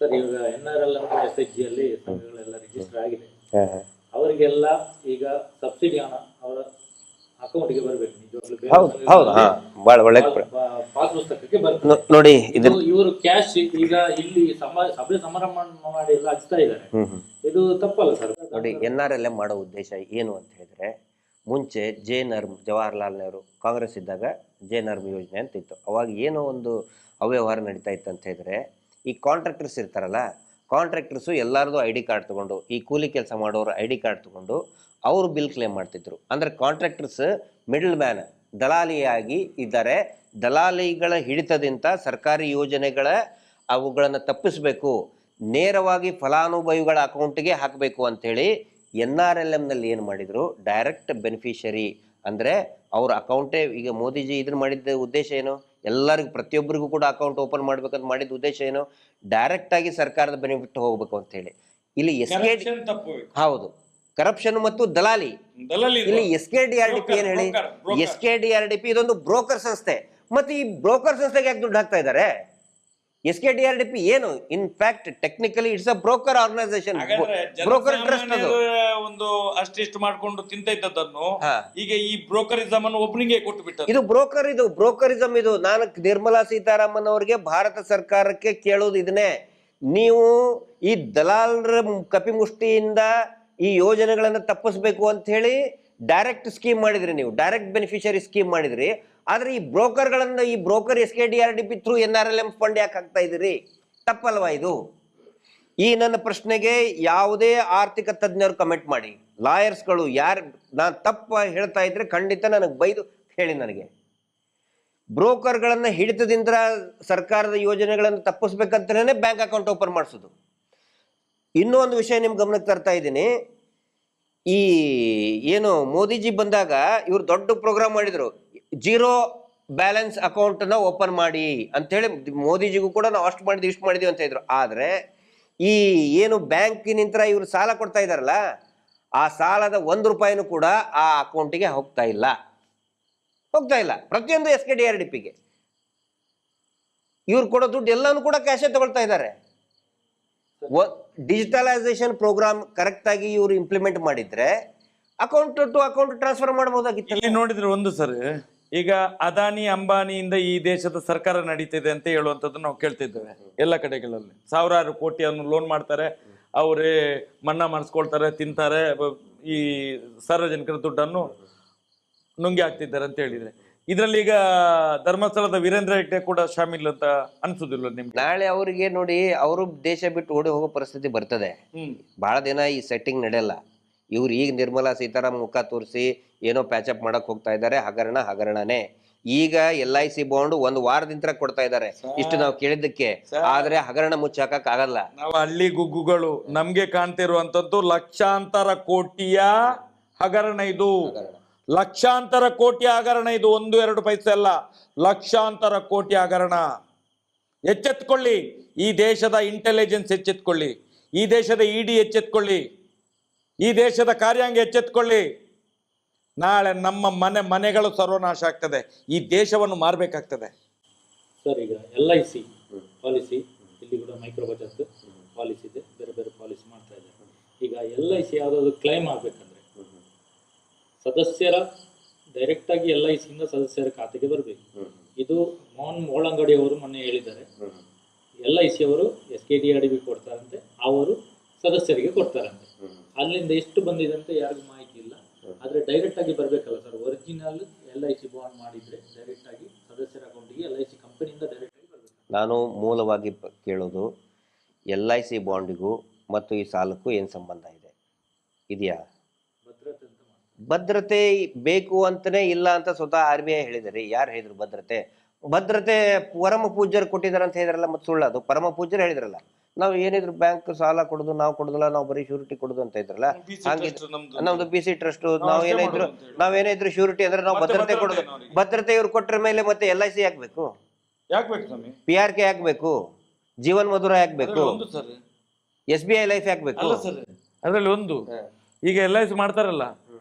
A: ಸರ್ ಇವಾಗ NRLM SHG ಅಲ್ಲಿ ಸಂಘಗಳೆಲ್ಲ ರಿಜಿಸ್ಟರ್ ಆಗಿದೆ. ಅವರಿಗೆಲ್ಲ ಈಗ ಸಬ್ಸಿಡಿ ಹಣ ಅವರ ಅಕೌಂಟ್ಗೆ ಬರಬೇಕು.
C: ಬಹಳ ಒಳ್ಳೆ
A: ಪಾಸ್ ಪುಸ್ತಕಕ್ಕೆ ಬರ್ತದೆ
C: ನೋಡಿ.
A: ಇವರು ಕ್ಯಾಶ್ ಈಗ ಇಲ್ಲಿ ಸಭೆ ಸಮಾರಂಭ ಮಾಡಿ ಎಲ್ಲ ಹಚ್ತಾ ಇದ್ದಾರೆ. ಇದು ತಪ್ಪಲ್ಲ ಸರ್?
C: ನೋಡಿ, NRLM ಮಾಡೋ ಉದ್ದೇಶ ಏನು ಅಂತ ಹೇಳಿದ್ರೆ, ಮುಂಚೆ JNRM ಜವಾಹರ್ಲಾಲ್ ನೆಹರು ಕಾಂಗ್ರೆಸ್ ಇದ್ದಾಗ JNRM ಯೋಜನೆ ಅಂತ ಇತ್ತು. ಅವಾಗ ಏನೋ ಒಂದು ಅವ್ಯವಹಾರ ನಡೀತಾ ಇತ್ತು ಅಂತ ಹೇಳಿದ್ರೆ, ಈ ಕಾಂಟ್ರಾಕ್ಟರ್ಸ್ ಇರ್ತಾರಲ್ಲ, ಕಾಂಟ್ರಾಕ್ಟರ್ಸು ಎಲ್ಲರದು ID ಕಾರ್ಡ್ ತಗೊಂಡು, ಈ ಕೂಲಿ ಕೆಲಸ ಮಾಡೋರು ID ಕಾರ್ಡ್ ತಗೊಂಡು ಅವರು ಬಿಲ್ ಕ್ಲೇಮ್ ಮಾಡ್ತಿದ್ರು. ಅಂದರೆ ಕಾಂಟ್ರಾಕ್ಟರ್ಸ್ ಮಿಡಲ್ ಮ್ಯಾನ್, ದಲಾಲಿಯಾಗಿ ಇದ್ದಾರೆ. ದಲಾಲಿಗಳ ಹಿಡಿತದಿಂದ ಸರ್ಕಾರಿ ಯೋಜನೆಗಳ ಅವುಗಳನ್ನು ತಪ್ಪಿಸಬೇಕು, ನೇರವಾಗಿ ಫಲಾನುಭವಿಗಳ ಅಕೌಂಟ್ಗೆ ಹಾಕಬೇಕು ಅಂಥೇಳಿ NRLMನಲ್ಲಿ ಏನು ಮಾಡಿದರು, ಡೈರೆಕ್ಟ್ ಬೆನಿಫಿಷರಿ ಅಂದರೆ ಅವ್ರ ಅಕೌಂಟೇ. ಈಗ ಮೋದಿಜಿ ಇದನ್ನು ಮಾಡಿದ್ದ ಉದ್ದೇಶ ಏನು? ಎಲ್ಲರಿಗೂ, ಪ್ರತಿಯೊಬ್ಬರಿಗೂ ಕೂಡ ಅಕೌಂಟ್ ಓಪನ್ ಮಾಡ್ಬೇಕಂತ ಮಾಡಿದ ಉದ್ದೇಶ ಏನು? ಡೈರೆಕ್ಟಾಗಿ ಸರ್ಕಾರದ ಬೆನಿಫಿಟ್ ಹೋಗ್ಬೇಕು ಅಂತೇಳಿ. ಇಲ್ಲಿ ಹೌದು, ಕರಪ್ಷನ್ ಮತ್ತು ದಲಾಲಿ. ಇಲ್ಲಿ SKDRDP ಏನು ಹೇಳಿ? SKDRDP ಇದೊಂದು ಬ್ರೋಕರ್ ಸಂಸ್ಥೆ. ಮತ್ತೆ ಈ ಬ್ರೋಕರ್ ಸಂಸ್ಥೆಗೆ ಯಾಕೆ ದುಡ್ಡು ಹಾಕ್ತಾ ಇದ್ದಾರೆ? SKDRDP ಏನು? In fact technically it's a broker organisation, broker trust. ಅದು
B: ಒಂದು ಅಷ್ಟಿಷ್ಟು ಮಾಡ್ಕೊಂಡು ತಿಂತ ಇದ್ದದನ್ನು ಈಗ ಈ ಬ್ರೋಕರಿಸಮ್ ಅನ್ನು ಒಬ್ಬನಿಗೆ ಕೊಟ್ಟು ಬಿಟ್ಟ.
C: ಇದು ಬ್ರೋಕರಿಸಮ್. ಇದು ನಾನು ನಿರ್ಮಲಾ ಸೀತಾರಾಮನ್ ಅವರಿಗೆ, ಭಾರತ ಸರ್ಕಾರಕ್ಕೆ ಕೇಳೋದು ಇದನ್ನೇ, ನೀವು ಈ ದಲಾಲರ ಕಪಿಮುಷ್ಟಿಯಿಂದ ಈ ಯೋಜನೆಗಳನ್ನ ತಪ್ಪಿಸ್ಬೇಕು ಅಂತ ಹೇಳಿ ಡೈರೆಕ್ಟ್ ಸ್ಕೀಮ್ ಮಾಡಿದ್ರಿ, ನೀವು ಡೈರೆಕ್ಟ್ ಬೆನಿಫಿಷರಿ ಸ್ಕೀಮ್ ಮಾಡಿದ್ರಿ. ಆದ್ರೆ ಈ ಬ್ರೋಕರ್ಗಳನ್ನ, ಈ broker SKDRDP through NRLM fund ಯಾಕೆ ಹಾಕ್ತಾ ಇದ್ದೀರಿ? ತಪ್ಪಲ್ವಾ ಇದು? ಈ ನನ್ನ ಪ್ರಶ್ನೆಗೆ ಯಾವುದೇ ಆರ್ಥಿಕ ತಜ್ಞರು ಕಮೆಂಟ್ ಮಾಡಿ, ಲಾಯರ್ಸ್ಗಳು ಯಾರು ನಾನು ತಪ್ಪ ಹೇಳ್ತಾ ಇದ್ರೆ ಖಂಡಿತ ನನಗೆ ಬೈದು ಹೇಳಿ. ನನಗೆ ಬ್ರೋಕರ್ಗಳನ್ನ ಹಿಡಿತದಿಂದ ಸರ್ಕಾರದ ಯೋಜನೆಗಳನ್ನು ತಪ್ಪಿಸ್ಬೇಕಂತಲೇ ಬ್ಯಾಂಕ್ ಅಕೌಂಟ್ ಓಪನ್ ಮಾಡಿಸೋದು. ಇನ್ನೂ ಒಂದು ವಿಷಯ ನಿಮ್ ಗಮನಕ್ಕೆ ತರ್ತಾ ಇದ್ದೀನಿ. ಈ ಏನು ಮೋದಿಜಿ ಬಂದಾಗ ಇವ್ರು ದೊಡ್ಡ ಪ್ರೋಗ್ರಾಮ್ ಮಾಡಿದ್ರು, ಜೀರೋ ಬ್ಯಾಲೆನ್ಸ್ ಅಕೌಂಟ್ ನ ಓಪನ್ ಮಾಡಿ ಅಂತೇಳಿ. ಮೋದಿಜಿಗೂ ಕೂಡ ನಾವು ಅಷ್ಟು ಮಾಡಿದ್ವಿ ಇಷ್ಟು ಮಾಡಿದ್ವಿ ಅಂತ ಇದ್ರು. ಆದ್ರೆ ಈ ಏನು ಬ್ಯಾಂಕಿನಿಂದ ಇವ್ರು ಸಾಲ ಕೊಡ್ತಾ ಇದಾರಲ್ಲ, ಆ ಸಾಲದ ₹1 ಕೂಡ ಆ ಅಕೌಂಟಿಗೆ ಹೋಗ್ತಾ ಇಲ್ಲ. ಪ್ರತಿಯೊಂದು SKDRDPಗೆ ಇವ್ರು ಕೊಡೋ ದುಡ್ಡು ಎಲ್ಲಾನು ಕೂಡ ಕ್ಯಾಶೇ ತಗೊಳ್ತಾ ಇದ್ದಾರೆ. ಡಿಜಿಟಲೈಸೇಷನ್ ಪ್ರೋಗ್ರಾಮ್ ಕರೆಕ್ಟ್ ಆಗಿ ಇವರು ಇಂಪ್ಲಿಮೆಂಟ್ ಮಾಡಿದ್ರೆ ಅಕೌಂಟ್ ಟು ಅಕೌಂಟ್ ಟ್ರಾನ್ಸ್ಫರ್ ಮಾಡಬಹುದಾಗಿತ್ತು.
B: ಇಲ್ಲಿ ನೋಡಿದ್ರೆ ಒಂದು ಸರ್, ಈಗ ಅದಾನಿ ಅಂಬಾನಿಯಿಂದ ಈ ದೇಶದ ಸರ್ಕಾರ ನಡೀತಿದೆ ಅಂತ ಹೇಳುವಂಥದ್ದು ನಾವು ಕೇಳ್ತಿದ್ದೇವೆ ಎಲ್ಲ ಕಡೆಗಳಲ್ಲಿ. ಸಾವಿರಾರು ಕೋಟಿಯನ್ನು ಲೋನ್ ಮಾಡ್ತಾರೆ, ಅವರೇ ಮನ್ನಾ ಮಾಡಿಸ್ಕೊಳ್ತಾರೆ, ತಿಂತಾರೆ, ಈ ಸಾರ್ವಜನಿಕರ ದುಡ್ಡನ್ನು ನುಂಗಿ ಹಾಕ್ತಿದ್ದಾರೆ ಅಂತ ಹೇಳಿದ್ರೆ, ಇದರಲ್ಲಿ ಈಗ ಧರ್ಮಸ್ಥಳದ ವೀರೇಂದ್ರ ಹೆಗ್ಡೆ ಕೂಡ ಶಾಮಿಲ್ ಅಂತ ಅನ್ಸುದಿಲ್ಲ ನಿಮ್ಗೆ?
C: ನಾಳೆ ಅವರಿಗೆ ನೋಡಿ, ಅವರು ದೇಶ ಬಿಟ್ಟು ಓಡಿ ಹೋಗೋ ಪರಿಸ್ಥಿತಿ ಬರ್ತದೆ. ಬಹಳ ದಿನ ಈ ಸೆಟ್ಟಿಂಗ್ ನಡೆಯಲ್ಲ. ಇವ್ರು ಈಗ ನಿರ್ಮಲಾ ಸೀತಾರಾಮ್ ಮುಖ ತೋರಿಸಿ ಏನೋ ಪ್ಯಾಚಪ್ ಮಾಡಕ್ ಹೋಗ್ತಾ ಇದ್ದಾರೆ. ಹಗರಣನೇ. ಈಗ LIC ಬಾಂಡ್ 1 ವಾರದಿಂದ ಕೊಡ್ತಾ ಇದ್ದಾರೆ, ಇಷ್ಟು ನಾವು ಕೇಳಿದ್ದಕ್ಕೆ. ಆದ್ರೆ ಹಗರಣ ಮುಚ್ಚಾಕಕ್ ಆಗಲ್ಲ.
B: ನಾವು ಹಳ್ಳಿ ಗುಗ್ಗುಗಳು ನಮ್ಗೆ ಕಾಣ್ತಿರುವಂತದ್ದು ಲಕ್ಷಾಂತರ ಕೋಟಿಯ ಹಗರಣ. ಇದು ಲಕ್ಷಾಂತರ ಕೋಟಿ ಹಗರಣ. ಇದು 1-2 ಪೈಸೆ ಅಲ್ಲ, ಲಕ್ಷಾಂತರ ಕೋಟಿ ಹಗರಣ. ಎಚ್ಚೆತ್ಕೊಳ್ಳಿ, ಈ ದೇಶದ ಇಂಟೆಲಿಜೆನ್ಸ್ ಎಚ್ಚೆತ್ಕೊಳ್ಳಿ, ಈ ದೇಶದ ED ಎಚ್ಚೆತ್ಕೊಳ್ಳಿ, ಈ ದೇಶದ ಕಾರ್ಯಾಂಗ ಎಚ್ಚೆತ್ಕೊಳ್ಳಿ. ನಾಳೆ ನಮ್ಮ ಮನೆಗಳು ಸರ್ವನಾಶ ಆಗ್ತದೆ, ಈ ದೇಶವನ್ನು ಮಾರ್ಬೇಕಾಗ್ತದೆ.
A: ಸರ್ ಈಗ LIC ಪಾಲಿಸಿ, ಇಲ್ಲಿ ಕೂಡ ಮೈಕ್ರೋ ಬಚತ್ ಪಾಲಿಸಿ ಇದೆ, ಬೇರೆ ಬೇರೆ ಪಾಲಿಸಿ ಮಾಡ್ತಾ ಇದ್ದಾರೆ. ಈಗ LIC ಯಾವುದಾದ್ರು ಕ್ಲೈಮ್ ಆಗ್ಬೇಕಂದ್ರೆ ಸದಸ್ಯರ ಡೈರೆಕ್ಟ್ ಆಗಿ LIC ಇಂದ ಸದಸ್ಯರ ಖಾತೆಗೆ ಬರಬೇಕು. ಇದು ಮೋಹನ್ ಮೋಳಂಗಡಿ ಅವರು ಮೊನ್ನೆ ಹೇಳಿದ್ದಾರೆ. LIC ಅವರು SKDRDP ಕೊಡ್ತಾರಂತೆ, ಅವರು ಸದಸ್ಯರಿಗೆ ಕೊಡ್ತಾರಂತೆ. ಅಲ್ಲಿಂದ ಎಷ್ಟು ಬಂದಿದೆ ಅಂತ ಯಾರಿಗೂ ಮಾಹಿತಿ ಇಲ್ಲ. ಆದ್ರೆ ಡೈರೆಕ್ಟ್ ಆಗಿ ಬರ್ಬೇಕಲ್ಲ ಸರ್, ಒರಿಜಿನಲ್ LIC ಬಾಂಡ್ ಮಾಡಿದ್ರೆ ಡೈರೆಕ್ಟ್ ಆಗಿ ಸದಸ್ಯರ ಅಕೌಂಟಿಗೆ LIC ಕಂಪನಿಯಿಂದ ಡೈರೆಕ್ಟ್ ಆಗಿ ಬರಬೇಕು.
C: ನಾನು ಮೂಲವಾಗಿ ಕೇಳೋದು, LIC ಬಾಂಡಿಗೂ ಮತ್ತು ಈ ಸಾಲಕ್ಕೂ ಏನು ಸಂಬಂಧ ಇದೆ? ಇದೆಯಾ? ಭದ್ರತೆ ಬೇಕು ಅಂತಲೇ ಇಲ್ಲ ಅಂತ ಸ್ವತಃ RBI ಹೇಳಿದ್ರಿ. ಯಾರು ಹೇಳಿದ್ರು ಭದ್ರತೆ ಪರಮ ಪೂಜ್ಯರು ಕೊಟ್ಟಿದ್ದಾರೆ ಅಂತ ಹೇಳಿದ್ರಲ್ಲ, ಮತ್ತೆ ಸುಳ್ಳು ಅದು. ಪರಮ ಪೂಜ್ಯರು ಹೇಳಿದ್ರಲ್ಲ, ನಾವು ಏನಿದ್ರು ಬ್ಯಾಂಕ್ ಸಾಲ ಕೊಡುದು ನಾವು ಕೊಡುದಿಲ್ಲ, ನಾವು ಬರೀ ಶ್ಯೂರಿಟಿ ಕೊಡುದು ಅಂತ ಇದ್ರಲ್ಲ. ಹಾಗೆ ನಮ್ದು BC ಟ್ರಸ್ಟ್, ನಾವೇನಿದ್ರು ಶ್ಯೂರಿಟಿ ಅಂದ್ರೆ ನಾವು ಭದ್ರತೆ ಕೊಡುದು. ಭದ್ರತೆ ಇವ್ರು ಕೊಟ್ರ ಮೇಲೆ ಮತ್ತೆ LIC ಹಾಕ್ಬೇಕು, PRK ಹಾಕ್ಬೇಕು, ಜೀವನ್ ಮಧುರ ಹಾಕ್ಬೇಕು, SBI ಲೈಫ್ ಹಾಕ್ಬೇಕು.
B: ಅದರಲ್ಲಿ ಒಂದು ಈಗ LIC ಮಾಡ್ತಾರಲ್ಲ,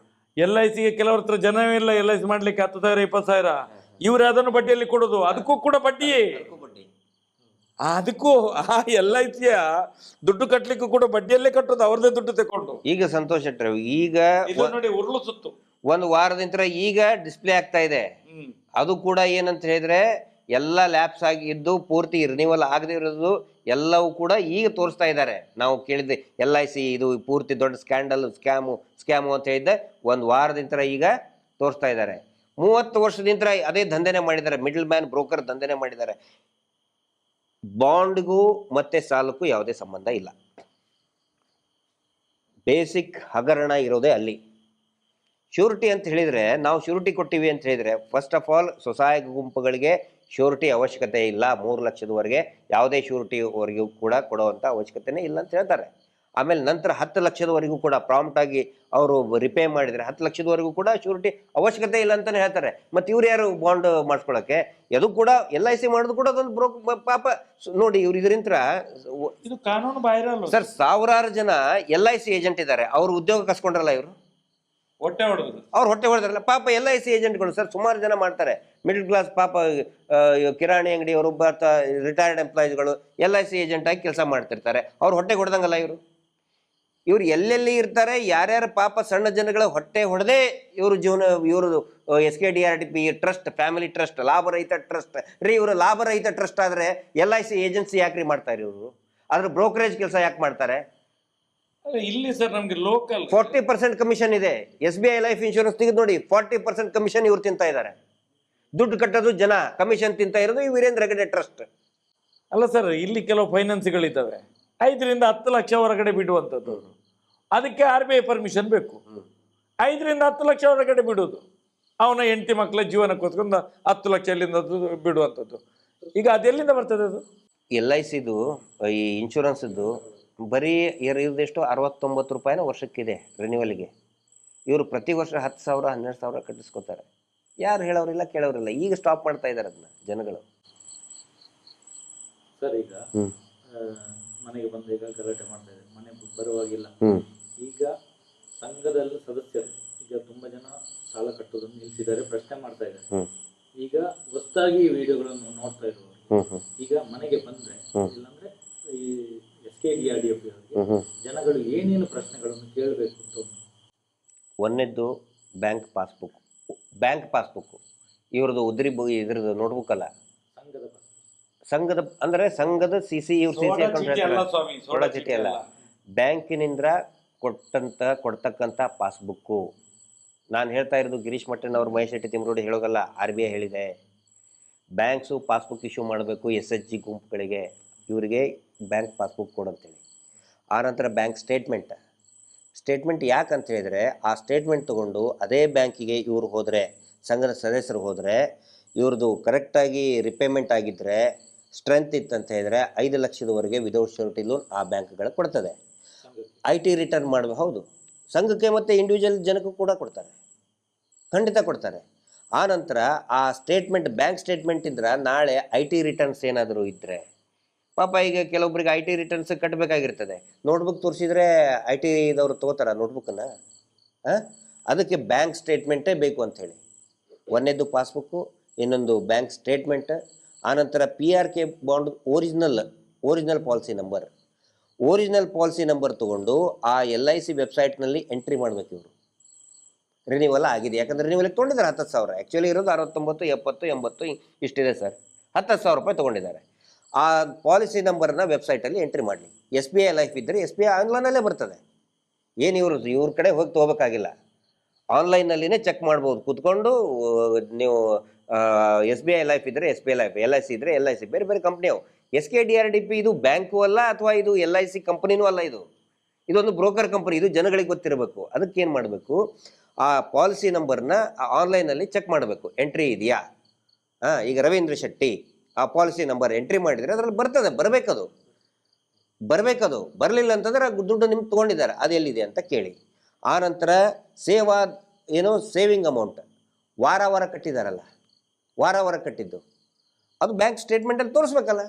B: LICಗೆ ಕೆಲವ್ರ ಹತ್ರ ಜನವಿಲ್ಲ LIC ಮಾಡ್ಲಿಕ್ಕೆ 10,000 20,000, ಇವ್ರು ಅದನ್ನು ಬಡ್ಡಿಯಲ್ಲಿ ಕೊಡುದು, ಅದಕ್ಕೂ ಕೂಡ ಬಡ್ಡಿ. ಅದಕ್ಕೂ ಆ LICಯ ದುಡ್ಡು ಕಟ್ಲಿಕ್ಕೂ ಕೂಡ ಬಡ್ಡಿಯಲ್ಲೇ ಕಟ್ಟೋದು, ಅವ್ರದೇ ದುಡ್ಡು ತಕೊಂಡು.
C: ಈಗ ಸಂತೋಷ್ ಶೆಟ್ಟಿ ಈಗ
B: ನೋಡಿ ಉರುಳು ಸುತ್ತು
C: ಒಂದು ವಾರದಿಂದ ಈಗ ಡಿಸ್ಪ್ಲೇ ಆಗ್ತಾ ಇದೆ. ಅದು ಕೂಡ ಏನಂತ ಹೇಳಿದ್ರೆ ಎಲ್ಲ ಲ್ಯಾಪ್ಸ್ ಆಗಿದ್ದು ಪೂರ್ತಿ ರಿನಿವಲ್ ಆಗದೆ ಇರೋದು ಎಲ್ಲವೂ ಕೂಡ ಈಗ ತೋರಿಸ್ತಾ ಇದ್ದಾರೆ. ನಾವು ಕೇಳಿದ್ವಿ LIC ಇದು ಪೂರ್ತಿ ದೊಡ್ಡ ಸ್ಕ್ಯಾಮು ಅಂತ ಹೇಳಿದ್ದೆ, ಒಂದು ವಾರದಿಂದ ಈಗ ತೋರಿಸ್ತಾ ಇದ್ದಾರೆ. 30 ವರ್ಷದಿಂದ ಅದೇ ದಂಧೆನೆ ಮಾಡಿದ್ದಾರೆ, ಮಿಡಲ್ ಮ್ಯಾನ್ ಬ್ರೋಕರ್ ದಂಧೆನೆ ಮಾಡಿದ್ದಾರೆ. ಬಾಂಡ್ಗೂ ಮತ್ತೆ ಸಾಲಕ್ಕೂ ಯಾವುದೇ ಸಂಬಂಧ ಇಲ್ಲ. ಬೇಸಿಕ್ ಹಗರಣ ಇರೋದೇ ಅಲ್ಲಿ. ಶ್ಯೂರಿಟಿ ಅಂತ ಹೇಳಿದ್ರೆ, ನಾವು ಶ್ಯೂರಿಟಿ ಕೊಟ್ಟಿವಿ ಅಂತ ಹೇಳಿದ್ರೆ, ಫಸ್ಟ್ ಆಫ್ ಆಲ್ ಸ್ವಸಹಾಯ ಗುಂಪುಗಳಿಗೆ ಶ್ಯೂರಿಟಿ ಅವಶ್ಯಕತೆ ಇಲ್ಲ. 3 ಲಕ್ಷದವರೆಗೆ ಯಾವುದೇ ಶ್ಯೂರಿಟಿವರೆಗೂ ಕೂಡ ಕೊಡುವಂಥ ಅವಶ್ಯಕತೆನೇ ಇಲ್ಲ ಅಂತ ಹೇಳ್ತಾರೆ. ಆಮೇಲೆ ನಂತರ 10 ಲಕ್ಷದವರೆಗೂ ಕೂಡ ಪ್ರಾಂಪ್ಟ್ ಆಗಿ ಅವರು ರಿಪೇ ಮಾಡಿದರೆ 10 ಲಕ್ಷದವರೆಗೂ ಕೂಡ ಶ್ಯೂರಿಟಿ ಅವಶ್ಯಕತೆ ಇಲ್ಲ ಅಂತಾನೆ ಹೇಳ್ತಾರೆ. ಮತ್ತೆ ಇವ್ರು ಯಾರು ಬಾಂಡ್ ಮಾಡಿಸ್ಕೊಳಕ್ಕೆ? ಅದು ಕೂಡ LIC ಮಾಡೋದು ಕೂಡ ಅದೊಂದು ಪಾಪ ನೋಡಿ. ಇವ್ರು ಇದರಿಂದ
B: ಇದು ಕಾನೂನು ಬಾಹಿರ
C: ಸರ್. ಸಾವಿರಾರು ಜನ LIC ಏಜೆಂಟ್ ಇದ್ದಾರೆ, ಅವ್ರು ಉದ್ಯೋಗ ಕಸ್ಕೊಂಡ್ರಲ್ಲ, ಇವರು
B: ಹೊಟ್ಟೆ ಹೊಡೆದ್ರು,
C: ಅವ್ರು ಹೊಟ್ಟೆ ಹೊಡೆದ್ರಲ್ಲ ಪಾಪ. LIC ಏಜೆಂಟ್ಗಳು ಸರ್ ಸುಮಾರು ಜನ ಮಾಡ್ತಾರೆ, ಮಿಡಲ್ ಕ್ಲಾಸ್ ಪಾಪ. ಕಿರಾಣಿ ಅಂಗಡಿ ಅವರು ರಿಟೈರ್ಡ್ ಎಂಪ್ಲಾಯೀಸ್ಗಳು LIC ಏಜೆಂಟ್ ಆಗಿ ಕೆಲಸ ಮಾಡ್ತಿರ್ತಾರೆ, ಅವ್ರು ಹೊಟ್ಟೆ ಹೊಡೆದಂಗಲ್ಲ ಇವರು. ಇವ್ರು ಎಲ್ಲೆಲ್ಲಿ ಇರ್ತಾರೆ, ಯಾರ್ಯಾರು ಪಾಪ ಸಣ್ಣ ಜನಗಳ ಹೊಟ್ಟೆ ಹೊಡೆದೇ ಇವರು ಜೀವನ. ಇವರು SKDRDP ಟ್ರಸ್ಟ್, ಫ್ಯಾಮಿಲಿ ಟ್ರಸ್ಟ್, ಲಾಭರಹಿತ ಟ್ರಸ್ಟ್ ರೀ. ಇವರು ಲಾಭರಹಿತ ಟ್ರಸ್ಟ್ ಆದರೆ LIC ಏಜೆನ್ಸಿ ಯಾಕ್ರಿ ಮಾಡ್ತಾರೆ ಇವರು? ಅದ್ರ ಬ್ರೋಕರೇಜ್ ಕೆಲಸ ಯಾಕೆ ಮಾಡ್ತಾರೆ?
B: ಇಲ್ಲಿ ಸರ್ ನಮ್ಗೆ ಲೋಕಲ್
C: 40% ಕಮಿಷನ್ ಇದೆ. SBI ಲೈಫ್ ಇನ್ಶೂರೆನ್ಸ್ ತೆಗೆದು ನೋಡಿ, 40% ಕಮಿಷನ್ ಇವ್ರು ತಿಂತಾ ಇದ್ದಾರೆ. ದುಡ್ಡು ಕಟ್ಟೋದು ಜನ, ಕಮಿಷನ್ ತಿಂತಾ ಇರೋದು ಈ ವೀರೇಂದ್ರ ಹೆಗಡೆ ಟ್ರಸ್ಟ್.
B: ಅಲ್ಲ ಸರ್, ಇಲ್ಲಿ ಕೆಲವು ಫೈನಾನ್ಸ್ಗಳಿದ್ದಾವೆ 5 ರಿಂದ 10 ಲಕ್ಷ ಹೊರಗಡೆ ಬಿಡುವಂಥದ್ದು. ಅದಕ್ಕೆ RBI ಪರ್ಮಿಷನ್ ಬೇಕು. 5 ರಿಂದ 10 ಲಕ್ಷ ಹೊರಗಡೆ ಬಿಡುವುದು, ಅವನ ಹೆಂಡತಿ ಮಕ್ಕಳ ಜೀವನಕ್ಕೋಸ್ಕರ 10 ಲಕ್ಷ ಎಲ್ಲಿಂದ ಬಿಡುವಂಥದ್ದು. ಈಗ ಅದೆಲ್ಲಿಂದ ಬರ್ತದೆ ಅದು? LICದು
C: ಈ ಇನ್ಶೂರೆನ್ಸ್ದು ಬರೀ ಇರೋದೆಷ್ಟು 69 ರೂಪಾಯಿನ ವರ್ಷಕ್ಕಿದೆ ರಿನ್ಯೂವಲ್ಗೆ. ಇವರು ಪ್ರತಿ ವರ್ಷ 10,000 12,000 ಕಟ್ಟಿಸ್ಕೊತಾರೆ. ಯಾರು ಹೇಳೋರಿಲ್ಲ ಕೇಳೋರಿಲ್ಲ. ಈಗ ಸ್ಟಾಪ್ ಮಾಡ್ತಾ ಇದ್ದಾರೆ ಅದನ್ನ ಜನಗಳು.
A: ಸರ್ ಈಗ ಮನೆಗೆ ಬಂದ ಈಗ ಗಲಾಟೆ ಮಾಡ್ತಾ ಇದ್ದಾರೆ, ಮನೆ ಬರುವಾಗಿಲ್ಲ. ಈಗ ಸಂಘದಲ್ಲಿ ಸದಸ್ಯರು ಈಗ ತುಂಬಾ ಜನ ಸಾಲ ಕಟ್ಟೋದನ್ನು ನಿಲ್ಲಿಸಿದ್ದಾರೆ, ಪ್ರಶ್ನೆ ಮಾಡ್ತಾ ಇದ್ದಾರೆ. ಈಗ ಹೊಸದಾಗಿ ಈ ವಿಡಿಯೋಗಳನ್ನು ನೋಡ್ತಾ ಇರುವವರು ಈಗ ಮನೆಗೆ ಬಂದ್ರೆ, ಇಲ್ಲಾಂದ್ರೆ ಈ SKDRDP ಅವರಿಗೆ ಜನಗಳು ಏನೇನು ಪ್ರಶ್ನೆಗಳನ್ನು ಕೇಳಬೇಕು ಅಂತ.
C: ಒಂದನೇದ್ದು ಬ್ಯಾಂಕ್ ಪಾಸ್ಬುಕ್ ಇವ್ರದ್ದು ಇದ್ರದ್ದು ನೋಟ್ಬುಕ್ ಅಲ್ಲ, ಸಂಘದ ಅಂದ್ರೆ ಸಂಘದ CC ಸೋಡಾ ಚೀಟಿ ಅಲ್ಲ, ಬ್ಯಾಂಕಿನಿಂದ ಕೊಡ್ತಕ್ಕಂಥ ಪಾಸ್ಬುಕ್ಕು. ನಾನು ಹೇಳ್ತಾ ಇರೋದು ಗಿರೀಶ್ ಮಟ್ಟಣ್ಣವ್ರು, ಮಹೇಶ್ ಶೆಟ್ಟಿ ತಿಮ್ರೋಡಿ ಹೇಳೋಗಲ್ಲ, RBI ಹೇಳಿದೆ. ಬ್ಯಾಂಕ್ಸು ಪಾಸ್ಬುಕ್ ಇಶ್ಯೂ ಮಾಡಬೇಕು SHG ಗುಂಪುಗಳಿಗೆ, ಇವರಿಗೆ ಬ್ಯಾಂಕ್ ಪಾಸ್ಬುಕ್ ಕೊಡಂತೇಳಿ. ಆನಂತರ ಬ್ಯಾಂಕ್ ಸ್ಟೇಟ್ಮೆಂಟ್ ಯಾಕಂತ ಹೇಳಿದರೆ, ಆ ಸ್ಟೇಟ್ಮೆಂಟ್ ತೊಗೊಂಡು ಅದೇ ಬ್ಯಾಂಕಿಗೆ ಇವರು ಹೋದರೆ, ಸಂಘದ ಸದಸ್ಯರು ಹೋದರೆ, ಇವ್ರದ್ದು ಕರೆಕ್ಟಾಗಿ ರಿಪೇಮೆಂಟ್ ಆಗಿದ್ದರೆ, ಸ್ಟ್ರೆಂತ್ ಇತ್ತಂತ ಹೇಳಿದರೆ 5 ಲಕ್ಷದವರೆಗೆ ವಿದೌಟ್ ಶ್ಯೂರಿಟಿ ಲೋನ್ ಆ ಬ್ಯಾಂಕ್ಗಳು ಕೊಡ್ತದೆ. IT ರಿಟರ್ನ್ ಮಾಡಬೇಕು. ಹೌದು, ಸಂಘಕ್ಕೆ ಮತ್ತು ಇಂಡಿವಿಜುವಲ್ ಜನಕ್ಕೂ ಕೂಡ ಕೊಡ್ತಾರೆ, ಖಂಡಿತ ಕೊಡ್ತಾರೆ. ಆನಂತರ ಆ ಸ್ಟೇಟ್ಮೆಂಟ್, ಬ್ಯಾಂಕ್ ಸ್ಟೇಟ್ಮೆಂಟ್ ಇದ್ರೆ ನಾಳೆ IT ರಿಟರ್ನ್ಸ್ ಏನಾದರೂ ಇದ್ದರೆ, ಪಾಪ ಈಗ ಕೆಲವೊಬ್ಬರಿಗೆ IT ರಿಟರ್ನ್ಸ್ ಕಟ್ಟಬೇಕಾಗಿರ್ತದೆ. ನೋಟ್ಬುಕ್ ತೋರಿಸಿದ್ರೆ IT ಇದವರು ತೊಗೋತಾರ ನೋಟ್ಬುಕ್ಕನ್ನು? ಅದಕ್ಕೆ ಬ್ಯಾಂಕ್ ಸ್ಟೇಟ್ಮೆಂಟೇ ಬೇಕು ಅಂಥೇಳಿ. ಒಂದನೇದು ಪಾಸ್ಬುಕ್ಕು, ಇನ್ನೊಂದು ಬ್ಯಾಂಕ್ ಸ್ಟೇಟ್ಮೆಂಟ್. ಆನಂತರ PRK bond original policy number ತೊಗೊಂಡು ಆ LIC ವೆಬ್ಸೈಟ್ನಲ್ಲಿ ಎಂಟ್ರಿ ಮಾಡಬೇಕು. ಇವರು ರಿನಿವಲ್ ಆಗಿದೆ, ಯಾಕಂದರೆ ರಿನಿವಲ್ಗೆ ತೊಗೊಂಡಿದ್ದಾರೆ 10,000. ಆ್ಯಕ್ಚುಲಿ ಇರೋದು 69, 70, 80 ಇಷ್ಟಿದೆ ಸರ್. 10,000 ರೂಪಾಯಿ ತೊಗೊಂಡಿದ್ದಾರೆ. ಆ ಪಾಲಿಸಿ ನಂಬರ್ನ ವೆಬ್ಸೈಟಲ್ಲಿ ಎಂಟ್ರಿ ಮಾಡಲಿ. SBI ಲೈಫ್ ಇದ್ದರೆ SBI ಆನ್ಲೈನಲ್ಲೇ ಬರ್ತದೆ. ಏನು ಇವ್ರ ಕಡೆ ಹೋಗಿ ತೊಗೋಬೇಕಾಗಿಲ್ಲ, ಆನ್ಲೈನಲ್ಲಿನೇ ಚೆಕ್ ಮಾಡ್ಬೋದು ಕೂತ್ಕೊಂಡು ನೀವು. SBI ಲೈಫ್ ಇದ್ದರೆ SBI ಲೈಫ್, LIC ಇದ್ದರೆ LIC, ಬೇರೆ ಬೇರೆ ಕಂಪ್ನಿ ಅವು. SKDRDP ಇದು ಬ್ಯಾಂಕು ಅಲ್ಲ, ಅಥವಾ ಇದು LIC ಕಂಪ್ನಿನೂ ಅಲ್ಲ. ಇದು ಇದೊಂದು ಬ್ರೋಕರ್ ಕಂಪನಿ, ಇದು ಜನಗಳಿಗೆ ಗೊತ್ತಿರಬೇಕು. ಅದಕ್ಕೆ ಏನು ಮಾಡಬೇಕು, ಆ ಪಾಲಿಸಿ ನಂಬರ್ನ ಆನ್ಲೈನಲ್ಲಿ ಚೆಕ್ ಮಾಡಬೇಕು, ಎಂಟ್ರಿ ಇದೆಯಾ. ಈಗ ರವೀಂದ್ರ ಶೆಟ್ಟಿ ಆ ಪಾಲಿಸಿ ನಂಬರ್ ಎಂಟ್ರಿ ಮಾಡಿದರೆ ಅದರಲ್ಲಿ ಬರ್ತದೆ, ಬರಬೇಕದು. ಬರಲಿಲ್ಲ ಅಂತಂದ್ರೆ ದುಡ್ಡು ನಿಮ್ಗೆ ತೊಗೊಂಡಿದ್ದಾರೆ, ಅದು ಎಲ್ಲಿದೆ ಅಂತ ಕೇಳಿ. ಆ ನಂತರ ಸೇವಿಂಗ್ ಅಮೌಂಟ್ ವಾರ ಕಟ್ಟಿದಾರಲ್ಲ, ವಾರ ಕಟ್ಟಿದ್ದು ಅದು ಬ್ಯಾಂಕ್ ಸ್ಟೇಟ್ಮೆಂಟಲ್ಲಿ ತೋರಿಸ್ಬೇಕಲ್ಲ.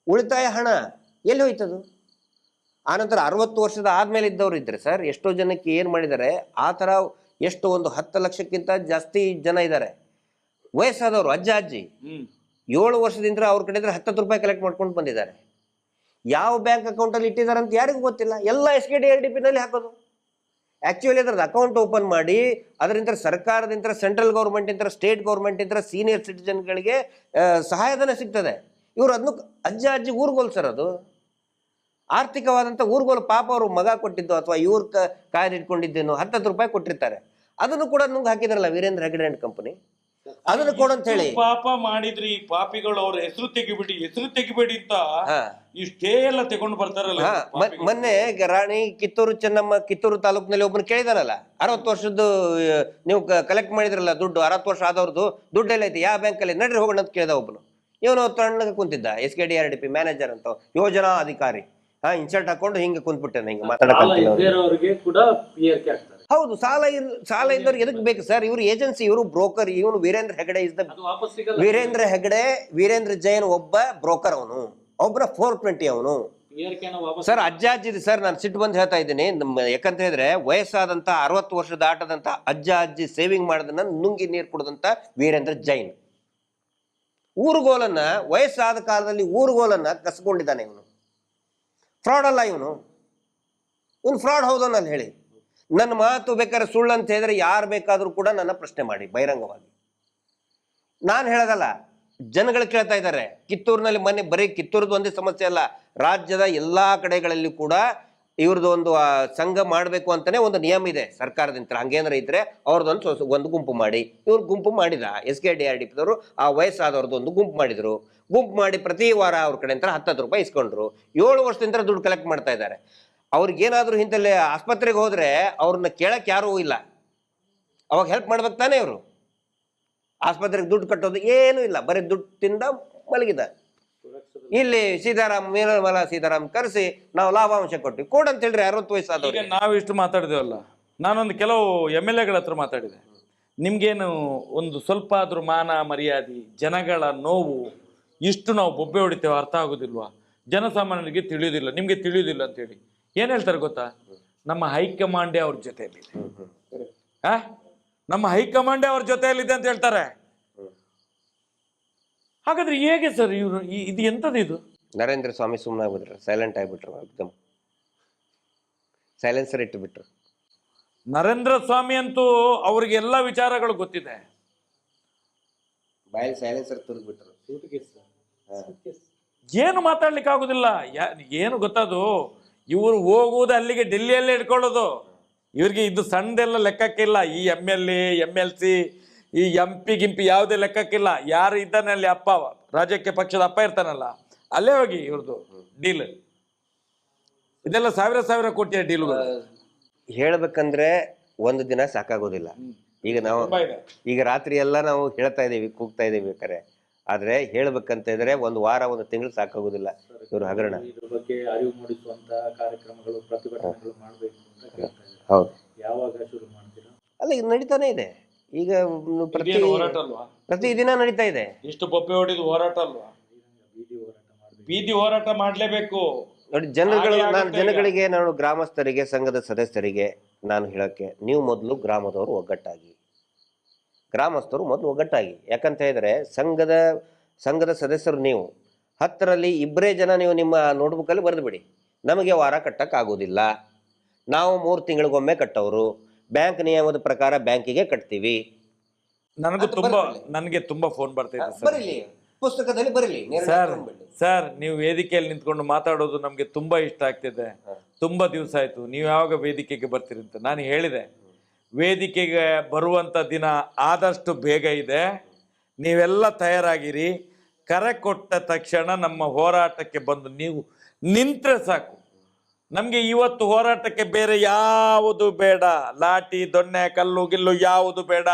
C: ಉಳಿತಾಯ ಹಣ ಎಲ್ಲಿ ಹೋಯ್ತದು? ಆನಂತರ 60 ವರ್ಷದ ಆದಮೇಲೆ ಇದ್ದವ್ರು ಇದ್ದಾರೆ ಸರ್, ಎಷ್ಟೋ ಜನಕ್ಕೆ ಏನು ಮಾಡಿದ್ದಾರೆ ಆ ಥರ, ಎಷ್ಟು ಒಂದು 10 ಲಕ್ಷಕ್ಕಿಂತ ಜಾಸ್ತಿ ಜನ ಇದ್ದಾರೆ ವಯಸ್ಸಾದವರು, ಅಜ್ಜ ಅಜ್ಜಿ 7 ವರ್ಷದಿಂದ ಅವ್ರ ಕಡೆ ಇದ್ರೆ 10 ರೂಪಾಯಿ ಕಲೆಕ್ಟ್ ಮಾಡ್ಕೊಂಡು ಬಂದಿದ್ದಾರೆ. ಯಾವ ಬ್ಯಾಂಕ್ ಅಕೌಂಟಲ್ಲಿ ಇಟ್ಟಿದ್ದಾರೆ ಅಂತ ಯಾರಿಗೂ ಗೊತ್ತಿಲ್ಲ, ಎಲ್ಲ SKDRDPನಲ್ಲಿ ಹಾಕೋದು. ಆ್ಯಕ್ಚುಲಿ ಅದ್ರದ್ದು ಅಕೌಂಟ್ ಓಪನ್ ಮಾಡಿ ಅದರಿಂದ ಸರ್ಕಾರದಿಂದ, ಸೆಂಟ್ರಲ್ ಗೌರ್ಮೆಂಟಿಂದ, ಸ್ಟೇಟ್ ಗೌರ್ಮೆಂಟಿಂದ ಸೀನಿಯರ್ ಸಿಟಿಜನ್ಗಳಿಗೆ ಸಹಾಯಧನ ಸಿಗ್ತದೆ. ಇವರು ಅದನ್ನು ಅಜ್ಜ ಅಜ್ಜಿ ಊರುಗೋಲು ಸರ್, ಅದು ಆರ್ಥಿಕವಾದಂಥ ಊರುಗೋಲು. ಪಾಪ ಅವರು ಮಗ ಕೊಟ್ಟಿದ್ದು ಅಥವಾ ಇವ್ರ ಕಾಯ್ದಿಟ್ಕೊಂಡಿದ್ದೇನೋ 10 ರೂಪಾಯಿ ಕೊಟ್ಟಿರ್ತಾರೆ, ಅದನ್ನು ಕೂಡ ನುಂಗ್ ಹಾಕಿದ್ರಲ್ಲ ವೀರೇಂದ್ರ ಹೆಗಡೆ ಅಂಡ್ ಕಂಪನಿ, ಅದನ್ನು ಕೊಡಂತ ಹೇಳಿ.
B: ಪಾಪ ಮಾಡಿದ್ರಿ ಪಾಪಿಗಳು, ಅವ್ರ ಹೆಸರು ತೆಗಿಬೇಡಿ ಅಂತ ಇಷ್ಟೇ ಎಲ್ಲ ತಗೊಂಡು ಬರ್ತಾರಲ್ಲ.
C: ಮೊನ್ನೆ ರಾಣಿ ಕಿತ್ತೂರು ತಾಲೂಕಿನಲ್ಲಿ ಒಬ್ಬನು ಕೇಳಿದಾನಲ್ಲ, 60 ವರ್ಷದ್ದು ನೀವು ಕಲೆಕ್ಟ್ ಮಾಡಿದ್ರಲ್ಲ ದುಡ್ಡು, 60 ವರ್ಷ ಆದವ್ರದ್ದು ದುಡ್ಡು ಎಲ್ಲ ಐತಿ, ಯಾವ ಬ್ಯಾಂಕಲ್ಲಿ ನಡ್ರಿ ಹೋಗೋಣ ಅಂತ ಕೇಳಿದ ಒಬ್ಬನು. ಇವನು ತಣ್ಣಗೆ ಕುಂತಿದ್ದ, SKDRDP ಮ್ಯಾನೇಜರ್ ಅಂತ, ಯೋಜನಾ ಅಧಿಕಾರಿ. ಇನ್ಸಲ್ಟ್ ಹಾಕೊಂಡು ಹಿಂಗೆ ಕುಂತ್ಬಿಟ್ಟೆ, ಹಿಂಗೆ ಮಾತಾಡಕ್ಕೆ. ಹೌದು, ಸಾಲ ಇದ್ದವ್ರಿಗೆ ಎದಕ್ಕೆ ಬೇಕು ಸರ್? ಇವ್ರು ಏಜೆನ್ಸಿ, ಇವರು ಬ್ರೋಕರ್. ಇವನು ವೀರೇಂದ್ರ ಹೆಗಡೆ ವೀರೇಂದ್ರ ಜೈನ್ ಒಬ್ಬ ಬ್ರೋಕರ್, ಅವನು ಒಬ್ಬರ 420 ಅವನು ಸರ್. ಅಜ್ಜ ಅಜ್ಜಿ ಸರ್, ನಾನು ಸಿಟ್ಟು ಬಂದು ಹೇಳ್ತಾ ಇದ್ದೀನಿ. ಯಾಕಂತ ಹೇಳಿದ್ರೆ ವಯಸ್ಸಾದಂತ 60 ವರ್ಷ ದಾಟದಂತ ಅಜ್ಜ ಅಜ್ಜಿ ಸೇವಿಂಗ್ ಮಾಡೋದನ್ನ ನುಂಗಿ ನೀರು ಕುಡಿದಂತ ವೀರೇಂದ್ರ ಜೈನ್ ಊರುಗೋಲನ್ನ, ವಯಸ್ಸಾದ ಕಾಲದಲ್ಲಿ ಊರುಗೋಲನ್ನ ಕಸ್ಕೊಂಡಿದ್ದಾನೆ. ಇವನು ಫ್ರಾಡ್ ಅಲ್ಲ, ಇವನು ಫ್ರಾಡ್ ಹೌದನಲ್ಲಿ ಹೇಳಿ. ನನ್ನ ಮಾತು ಬೇಕಾದ್ರೆ ಸುಳ್ಳು ಅಂತ ಹೇಳಿದ್ರೆ ಯಾರು ಬೇಕಾದ್ರೂ ಕೂಡ ನನ್ನ ಪ್ರಶ್ನೆ ಮಾಡಿ ಬಹಿರಂಗವಾಗಿ. ನಾನು ಹೇಳೋದಲ್ಲ, ಜನಗಳು ಕೇಳ್ತಾ ಇದ್ದಾರೆ. ಕಿತ್ತೂರಿನಲ್ಲಿ ಮೊನ್ನೆ ಬರೀ ಕಿತ್ತೂರದ್ದು ಒಂದೇ ಸಮಸ್ಯೆ ಅಲ್ಲ, ರಾಜ್ಯದ ಎಲ್ಲಾ ಕಡೆಗಳಲ್ಲಿ ಕೂಡ ಇವ್ರದ್ದು ಒಂದು ಸಂಘ ಮಾಡಬೇಕು ಅಂತಾನೆ ಒಂದು ನಿಯಮ ಇದೆ ಸರ್ಕಾರದಿಂದ. ಹಂಗೇನಾರ ಇದ್ರೆ ಒಂದು ಗುಂಪು ಮಾಡಿ, ಇವ್ರು ಗುಂಪು ಮಾಡಿದ SKDRDPದವರು ಆ ವಯಸ್ಸಾದವ್ರದ್ದು ಒಂದು ಗುಂಪು ಮಾಡಿದ್ರು. ಗುಂಪು ಮಾಡಿ ಪ್ರತಿ ವಾರ ಅವ್ರ ಕಡೆ ಅಂತ 10 ರೂಪಾಯಿ ಇಸ್ಕೊಂಡ್ರು. 7 ವರ್ಷದಿಂದ ದುಡ್ಡು ಕಲೆಕ್ಟ್ ಮಾಡ್ತಾ ಇದ್ದಾರೆ. ಅವ್ರಿಗೇನಾದ್ರೂ ಇಂತಲ್ಲಿ ಆಸ್ಪತ್ರೆಗೆ ಹೋದ್ರೆ ಅವ್ರನ್ನ ಕೇಳಕ್ ಯಾರೂ ಇಲ್ಲ, ಅವಾಗ ಹೆಲ್ಪ್ ಮಾಡ್ಬೇಕು ತಾನೇ. ಅವರು ಆಸ್ಪತ್ರೆಗೆ ದುಡ್ಡು ಕಟ್ಟೋದು ಏನೂ ಇಲ್ಲ, ಬರೀ ದುಡ್ಡು ತಿಂದ ಮಲಗಿದ. ಇಲ್ಲಿ ನಿರ್ಮಲಾ ಸೀತಾರಾಮ್ ಕರೆಸಿ ನಾವು ಲಾಭಾಂಶ ಕೊಟ್ಟು ಕೊಡಂತ ಹೇಳ್ರಿ 60 ವಯಸ್ಸಾದವ್ರಿಗೆ.
B: ನಾವು ಇಷ್ಟು ಮಾತಾಡಿದೇವಲ್ಲ, ನಾನೊಂದು ಕೆಲವು MLAಗಳ ಹತ್ರ ಮಾತಾಡಿದೆ. ನಿಮ್ಗೇನು ಒಂದು ಸ್ವಲ್ಪ ಆದ್ರೂ ಮಾನ ಮರ್ಯಾದೆ, ಜನಗಳ ನೋವು, ಇಷ್ಟು ನಾವು ಬೊಬ್ಬೆ ಹೊಡಿತೇವೆ ಅರ್ಥ ಆಗೋದಿಲ್ವಾ? ಜನಸಾಮಾನ್ಯರಿಗೆ ತಿಳಿಯೋದಿಲ್ಲ, ನಿಮ್ಗೆ ತಿಳಿಯೋದಿಲ್ಲ ಅಂತೇಳಿ ಏನ್ ಹೇಳ್ತಾರೆ ಗೊತ್ತಾ? ನಮ್ಮ ಹೈಕಮಾಂಡೇ ಅವ್ರ ಜೊತೆಯಲ್ಲಿದೆ, ನಮ್ಮ ಹೈಕಮಾಂಡೇ ಅವ್ರ ಜೊತೆಯಲ್ಲಿದೆ ಅಂತ ಹೇಳ್ತಾರೆ. ಹಾಗಾದ್ರೆ ಹೇಗೆ ಸರ್ ಇವರು? ಇದು ಎಂತದ್ದು ಇದು?
C: ನರೇಂದ್ರ ಸ್ವಾಮಿ ಸುಮ್ಮನೆ ಆಗ್ಬಿಟ್ರು, ಸೈಲೆಂಟ್ ಆಗಿಬಿಟ್ರು, ಎಕ್ದಮ್ ಸೈಲೆನ್ಸರ್ ಇಟ್ಟುಬಿಟ್ರು.
B: ನರೇಂದ್ರ ಸ್ವಾಮಿ ಅಂತೂ ಅವ್ರಿಗೆ ಎಲ್ಲ ವಿಚಾರಗಳು ಗೊತ್ತಿದೆ,
C: ಬಾಯಲ್ಲಿ ಸೈಲೆನ್ಸರ್ ತುರ್ದ್ಬಿಟ್ರು.
B: ಏನು ಮಾತಾಡ್ಲಿಕ್ಕೆ ಆಗುದಿಲ್ಲ. ಏನು ಗೊತ್ತದು, ಇವರು ಹೋಗುವುದು ಅಲ್ಲಿಗೆ ಡೆಲ್ಲಿಯಲ್ಲೇ ಇಟ್ಕೊಳ್ಳೋದು. ಇವ್ರಿಗೆ ಇದು ಸಣ್ಣದೆಲ್ಲ ಲೆಕ್ಕಕ್ಕಿಲ್ಲ. ಈ MLA MLC ಈ MP ಗಿಂಪಿ ಯಾವುದೇ ಲೆಕ್ಕಕ್ಕಿಲ್ಲ. ಯಾರು ಇದ್ದಾನೆ ಅಲ್ಲಿ ಅಪ್ಪ, ರಾಜಕೀಯ ಪಕ್ಷದ ಅಪ್ಪ ಇರ್ತಾನಲ್ಲ, ಅಲ್ಲೇ ಹೋಗಿ ಇವ್ರದ್ದು ಡೀಲ್. ಇದೆಲ್ಲ ಸಾವಿರ ಕೋಟಿಯ ಡೀಲ್ಗಳು.
C: ಹೇಳ್ಬೇಕಂದ್ರೆ ಒಂದು ದಿನ ಸಾಕಾಗೋದಿಲ್ಲ. ಈಗ ರಾತ್ರಿ ಎಲ್ಲ ನಾವು ಹೇಳ್ತಾ ಇದೀವಿ, ಕೂಗ್ತಾ ಇದೀವಿ ಬೇಕಾರೆ, ಆದ್ರೆ ಹೇಳ್ಬೇಕಂತ ಇದ್ರೆ ಒಂದು ವಾರ ಒಂದು ತಿಂಗಳು ಸಾಕಾಗೋದಿಲ್ಲ ಇವ್ರ ಹಗರಣ.
A: ಇದ್ರ ಬಗ್ಗೆ ಅರಿವು ಮೂಡಿಸುವಂತ ಕಾರ್ಯಕ್ರಮಗಳು, ಪ್ರತಿಭಟನೆಗಳು ಮಾಡಬೇಕು ಅಂತ ಕೇಳ್ತಾ ಇದ್ದಾರೆ.
C: ಹೌದು,
A: ಯಾವಾಗ ಶುರು ಮಾಡ್ತೀರಾ?
C: ಅಲ್ಲ, ಇದು ನಡೀತಾನೆ ಇದೆ ಈಗ, ಪ್ರತಿ ದಿನ ನಡೀತಾ ಇದೆ.
B: ಎಷ್ಟು ಬೊಬ್ಬೆ ಹೊಡಿದು ಹೋರಾಟ ಅಲ್ವಾ? ಬೀದಿ ಹೋರಾಟ ಮಾಡ್ಲೇಬೇಕು
C: ನೋಡಿ. ಜನಗಳಿಗೆ ನಾನು ಗ್ರಾಮಸ್ಥರಿಗೆ, ಸಂಘದ ಸದಸ್ಯರಿಗೆ ನಾನು ಹೇಳಕ್ಕೆ, ನೀವು ಮೊದಲು ಗ್ರಾಮದವರು ಒಗ್ಗಟ್ಟಾಗಿ, ಗ್ರಾಮಸ್ಥರು ಮೊದಲು ಒಗ್ಗಟ್ಟಾಗಿ. ಯಾಕಂತ ಹೇಳಿದ್ರೆ ಸಂಘದ ಸದಸ್ಯರು ನೀವು 10ರಲ್ಲಿ 2 ಜನ ನೀವು ನಿಮ್ಮ ನೋಟ್ಬುಕ್ಕಲ್ಲಿ ಬರೆದು ಬಿಡಿ, ನಮಗೆ ವಾರ ಕಟ್ಟಕ್ಕಾಗೋದಿಲ್ಲ, ನಾವು 3 ತಿಂಗಳಿಗೊಮ್ಮೆ ಕಟ್ಟೋರು, ಬ್ಯಾಂಕ್ ನಿಯಮದ ಪ್ರಕಾರ ಬ್ಯಾಂಕಿಗೆ ಕಟ್ತೀವಿ.
B: ನನಗೆ ತುಂಬಾ ಫೋನ್ ಬರ್ತಿದೆ
C: ಬರಲಿ, ಪುಸ್ತಕದಲ್ಲಿ ಬರಲಿ
B: ಸರ್. ನೀವು ವೇದಿಕೆಯಲ್ಲಿ ನಿಂತ್ಕೊಂಡು ಮಾತಾಡೋದು ನಮ್ಗೆ ತುಂಬಾ ಇಷ್ಟ ಆಗ್ತಿದೆ. ತುಂಬಾ ದಿವಸ ಆಯ್ತು, ನೀವು ಯಾವಾಗ ವೇದಿಕೆಗೆ ಬರ್ತೀರಿ ಅಂತ ನಾನು ಹೇಳಿದೆ. ವೇದಿಕೆಗೆ ಬರುವಂತ ದಿನ ಆದಷ್ಟು ಬೇಗ ಇದೆ, ನೀವೆಲ್ಲ ತಯಾರಾಗಿರಿ. ಕರೆ ಕೊಟ್ಟ ತಕ್ಷಣ ನಮ್ಮ ಹೋರಾಟಕ್ಕೆ ಬಂದು ನೀವು ನಿಂತ್ರೆ ಸಾಕು. ನಮಗೆ ಇವತ್ತು ಹೋರಾಟಕ್ಕೆ ಬೇರೆ ಯಾವುದು ಬೇಡ, ಲಾಠಿ ದೊಣ್ಣೆ ಕಲ್ಲು ಗಿಲ್ಲು ಯಾವುದು ಬೇಡ.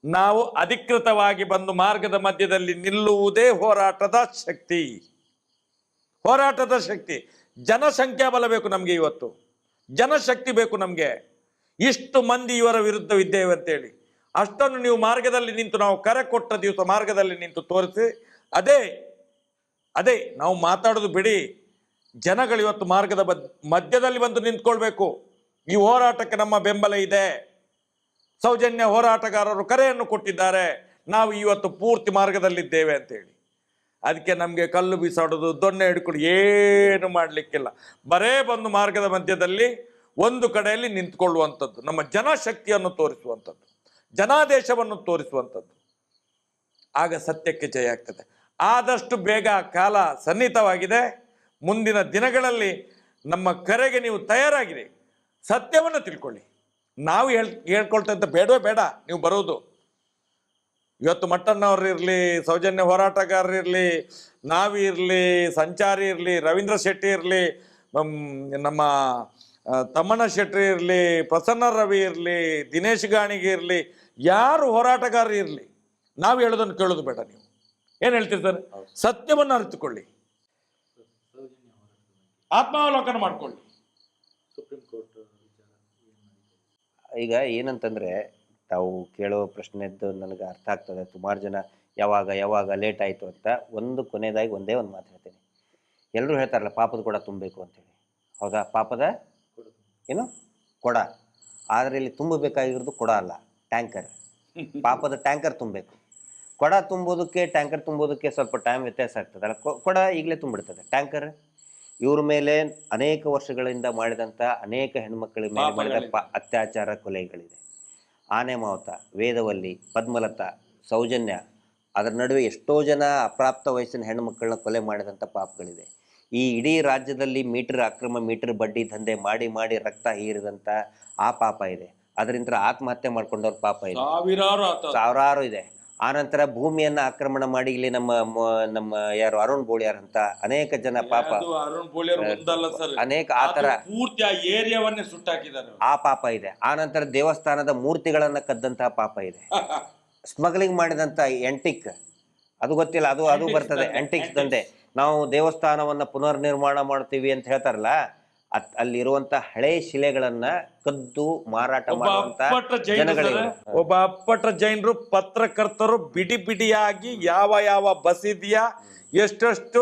B: ನಾವು ಅಧಿಕೃತವಾಗಿ ಬಂದು ಮಾರ್ಗದ ಮಧ್ಯದಲ್ಲಿ ನಿಲ್ಲುವುದೇ ಹೋರಾಟದ ಶಕ್ತಿ. ಹೋರಾಟದ ಶಕ್ತಿ. ಜನಸಂಖ್ಯಾ ಬಲ ಬೇಕು ನಮಗೆ, ಇವತ್ತು ಜನಶಕ್ತಿ ಬೇಕು ನಮಗೆ. ಇಷ್ಟು ಮಂದಿ ಇವರ ವಿರುದ್ಧವಿದ್ದೇವೆ ಅಂತೇಳಿ ಅಷ್ಟನ್ನು ನೀವು ಮಾರ್ಗದಲ್ಲಿ ನಿಂತು, ನಾವು ಕರೆ ಕೊಟ್ಟ ದಿವಸ ಮಾರ್ಗದಲ್ಲಿ ನಿಂತು ತೋರಿಸಿ. ಅದೇ ನಾವು ಮಾತಾಡೋದು ಬಿಡಿ, ಜನಗಳು ಇವತ್ತು ಮಾರ್ಗದ ಮಧ್ಯದಲ್ಲಿ ಬಂದು ನಿಂತ್ಕೊಳ್ಬೇಕು. ಈ ಹೋರಾಟಕ್ಕೆ ನಮ್ಮ ಬೆಂಬಲ ಇದೆ. ಸೌಜನ್ಯ ಹೋರಾಟಗಾರರು ಕರೆಯನ್ನು ಕೊಟ್ಟಿದ್ದಾರೆ, ನಾವು ಇವತ್ತು ಪೂರ್ತಿ ಮಾರ್ಗದಲ್ಲಿದ್ದೇವೆ ಅಂತೇಳಿ. ಅದಕ್ಕೆ ನಮಗೆ ಕಲ್ಲು ಬೀಸಾಡೋದು, ದೊಣ್ಣೆ ಹಿಡ್ಕೊಂಡು ಏನು ಮಾಡಲಿಕ್ಕಿಲ್ಲ. ಬರೇ ಬಂದು ಮಾರ್ಗದ ಮಧ್ಯದಲ್ಲಿ ಒಂದು ಕಡೆಯಲ್ಲಿ ನಿಂತ್ಕೊಳ್ಳುವಂಥದ್ದು, ನಮ್ಮ ಜನಶಕ್ತಿಯನ್ನು ತೋರಿಸುವಂಥದ್ದು, ಜನಾದೇಶವನ್ನು ತೋರಿಸುವಂಥದ್ದು. ಆಗ ಸತ್ಯಕ್ಕೆ ಜಯ ಆಗ್ತದೆ. ಆದಷ್ಟು ಬೇಗ ಕಾಲ ಸನ್ನಿಹಿತವಾಗಿದೆ. ಮುಂದಿನ ದಿನಗಳಲ್ಲಿ ನಮ್ಮ ಕರೆಗೆ ನೀವು ತಯಾರಾಗಿರಿ. ಸತ್ಯವನ್ನು ತಿಳ್ಕೊಳ್ಳಿ. ನಾವು ಹೇಳ್ಕೊಳ್ತಂತ ಬೇಡವೇ ಬೇಡ ನೀವು ಬರೋದು. ಇವತ್ತು ಮಟ್ಟಣ್ಣವ್ರು ಇರಲಿ, ಸೌಜನ್ಯ ಹೋರಾಟಗಾರರು ಇರಲಿ, ನಾವಿರಲಿ, ಸಂಚಾರಿ ಇರಲಿ, ರವೀಂದ್ರ ಶೆಟ್ಟಿ ಇರಲಿ, ನಮ್ಮ ತಮ್ಮಣ್ಣ ಶೆಟ್ಟಿ ಇರಲಿ, ಪ್ರಸನ್ನ ರವಿ ಇರಲಿ, ದಿನೇಶ್ ಗಾಣಿಗೆ ಇರಲಿ, ಯಾರು ಹೋರಾಟಗಾರರು ಇರಲಿ, ನಾವು ಹೇಳೋದನ್ನು ಕೇಳೋದು ಬೇಡ. ನೀವು ಏನು ಹೇಳ್ತೀರಿ ಸರ್? ಸತ್ಯವನ್ನು ಅರಿತುಕೊಳ್ಳಿ, ಆತ್ಮಾವಲೋಕನ ಮಾಡ್ಕೊಳ್ಳಿ.
A: ಸುಪ್ರೀಂ ಕೋರ್ಟ್
C: ಈಗ ಏನಂತಂದರೆ, ತಾವು ಕೇಳೋ ಪ್ರಶ್ನೆದ್ದು ನನಗೆ ಅರ್ಥ ಆಗ್ತದೆ. ಸುಮಾರು ಜನ ಯಾವಾಗ ಲೇಟ್ ಆಯಿತು ಅಂತ. ಕೊನೆಯದಾಗಿ ಒಂದೇ ಒಂದು ಮಾತು ಹೇಳ್ತೇನೆ. ಎಲ್ಲರೂ ಹೇಳ್ತಾರಲ್ಲ ಪಾಪದ ಕೊಡ ತುಂಬಬೇಕು ಅಂತೇಳಿ. ಹೌದಾ? ಪಾಪದ ಏನು ಕೊಡ. ಆದರೆ ಇಲ್ಲಿ ತುಂಬಬೇಕಾಗಿರೋದು ಕೊಡ ಅಲ್ಲ, ಟ್ಯಾಂಕರ್. ಪಾಪದ ಟ್ಯಾಂಕರ್ ತುಂಬಬೇಕು. ಕೊಡ ತುಂಬೋದಕ್ಕೆ ಟ್ಯಾಂಕರ್ ತುಂಬೋದಕ್ಕೆ ಸ್ವಲ್ಪ ಟೈಮ್ ವ್ಯತ್ಯಾಸ ಆಗ್ತದಲ್ಲ. ಕೊಡ ಈಗಲೇ ತುಂಬಿಡ್ತದೆ. ಟ್ಯಾಂಕರ್ ಇವ್ರ ಮೇಲೆ ಅನೇಕ ವರ್ಷಗಳಿಂದ ಮಾಡಿದಂಥ ಅನೇಕ ಹೆಣ್ಮಕ್ಕಳ ಮೇಲೆ ಮಾಡಿದ ಅತ್ಯಾಚಾರ, ಕೊಲೆಗಳಿದೆ. ಆನೆ ಮಾವತ, ವೇದವಲ್ಲಿ, ಪದ್ಮಲತಾ, ಸೌಜನ್ಯ, ಅದರ ನಡುವೆ ಎಷ್ಟೋ ಜನ ಅಪ್ರಾಪ್ತ ವಯಸ್ಸಿನ ಹೆಣ್ಣುಮಕ್ಕಳನ್ನ ಕೊಲೆ ಮಾಡಿದಂಥ ಪಾಪಗಳಿದೆ. ಈ ಇಡೀ ರಾಜ್ಯದಲ್ಲಿ ಅಕ್ರಮ ಮೀಟರ್ ಬಡ್ಡಿ ದಂಧೆ ಮಾಡಿ ರಕ್ತ ಹೀರಿದಂಥ ಆ ಪಾಪ ಇದೆ. ಅದರಿಂದ ಆತ್ಮಹತ್ಯೆ ಮಾಡ್ಕೊಂಡವ್ರ ಪಾಪ ಇದೆ, ಸಾವಿರಾರು ಇದೆ. ಆನಂತರ ಭೂಮಿಯನ್ನ ಆಕ್ರಮಣ ಮಾಡಿ ಇಲ್ಲಿ ನಮ್ಮ ಯಾರು ಅರುಣ್ ಬೋಳಿಯಾರ್ ಅಂತ ಅನೇಕ ಜನ ಪಾಪ, ಅನೇಕ ಆತರ ಆ ಪಾಪ ಇದೆ. ಆನಂತರ ದೇವಸ್ಥಾನದ ಮೂರ್ತಿಗಳನ್ನ ಕದ್ದಂತಹ ಪಾಪ ಇದೆ. ಸ್ಮಗ್ಲಿಂಗ್ ಮಾಡಿದಂತ ಎಂಟಿಕ್, ಅದು ಗೊತ್ತಿಲ್ಲ, ಅದು ಬರ್ತದೆ. ಎಂಟಿಕ್ಸ್ ದಂಧೆ. ನಾವು ದೇವಸ್ಥಾನವನ್ನ ಪುನರ್ ನಿರ್ಮಾಣ ಮಾಡ್ತೀವಿ ಅಂತ ಹೇಳ್ತಾರಲ್ಲ, ಅಲ್ಲಿರುವಂತ ಹಳೆ ಶಿಲೆಗಳನ್ನ ಕದ್ದು ಮಾರಾಟ ಮಾಡುವಂತ ಜನಗಳಿವೆ.
B: ಒಬ್ಬ ಅಪ್ಪಟ ಜೈನರು ಪತ್ರಕರ್ತರು ಬಿಡಿಯಾಗಿ ಯಾವ ಬಸದಿಯ ಎಷ್ಟೆಷ್ಟು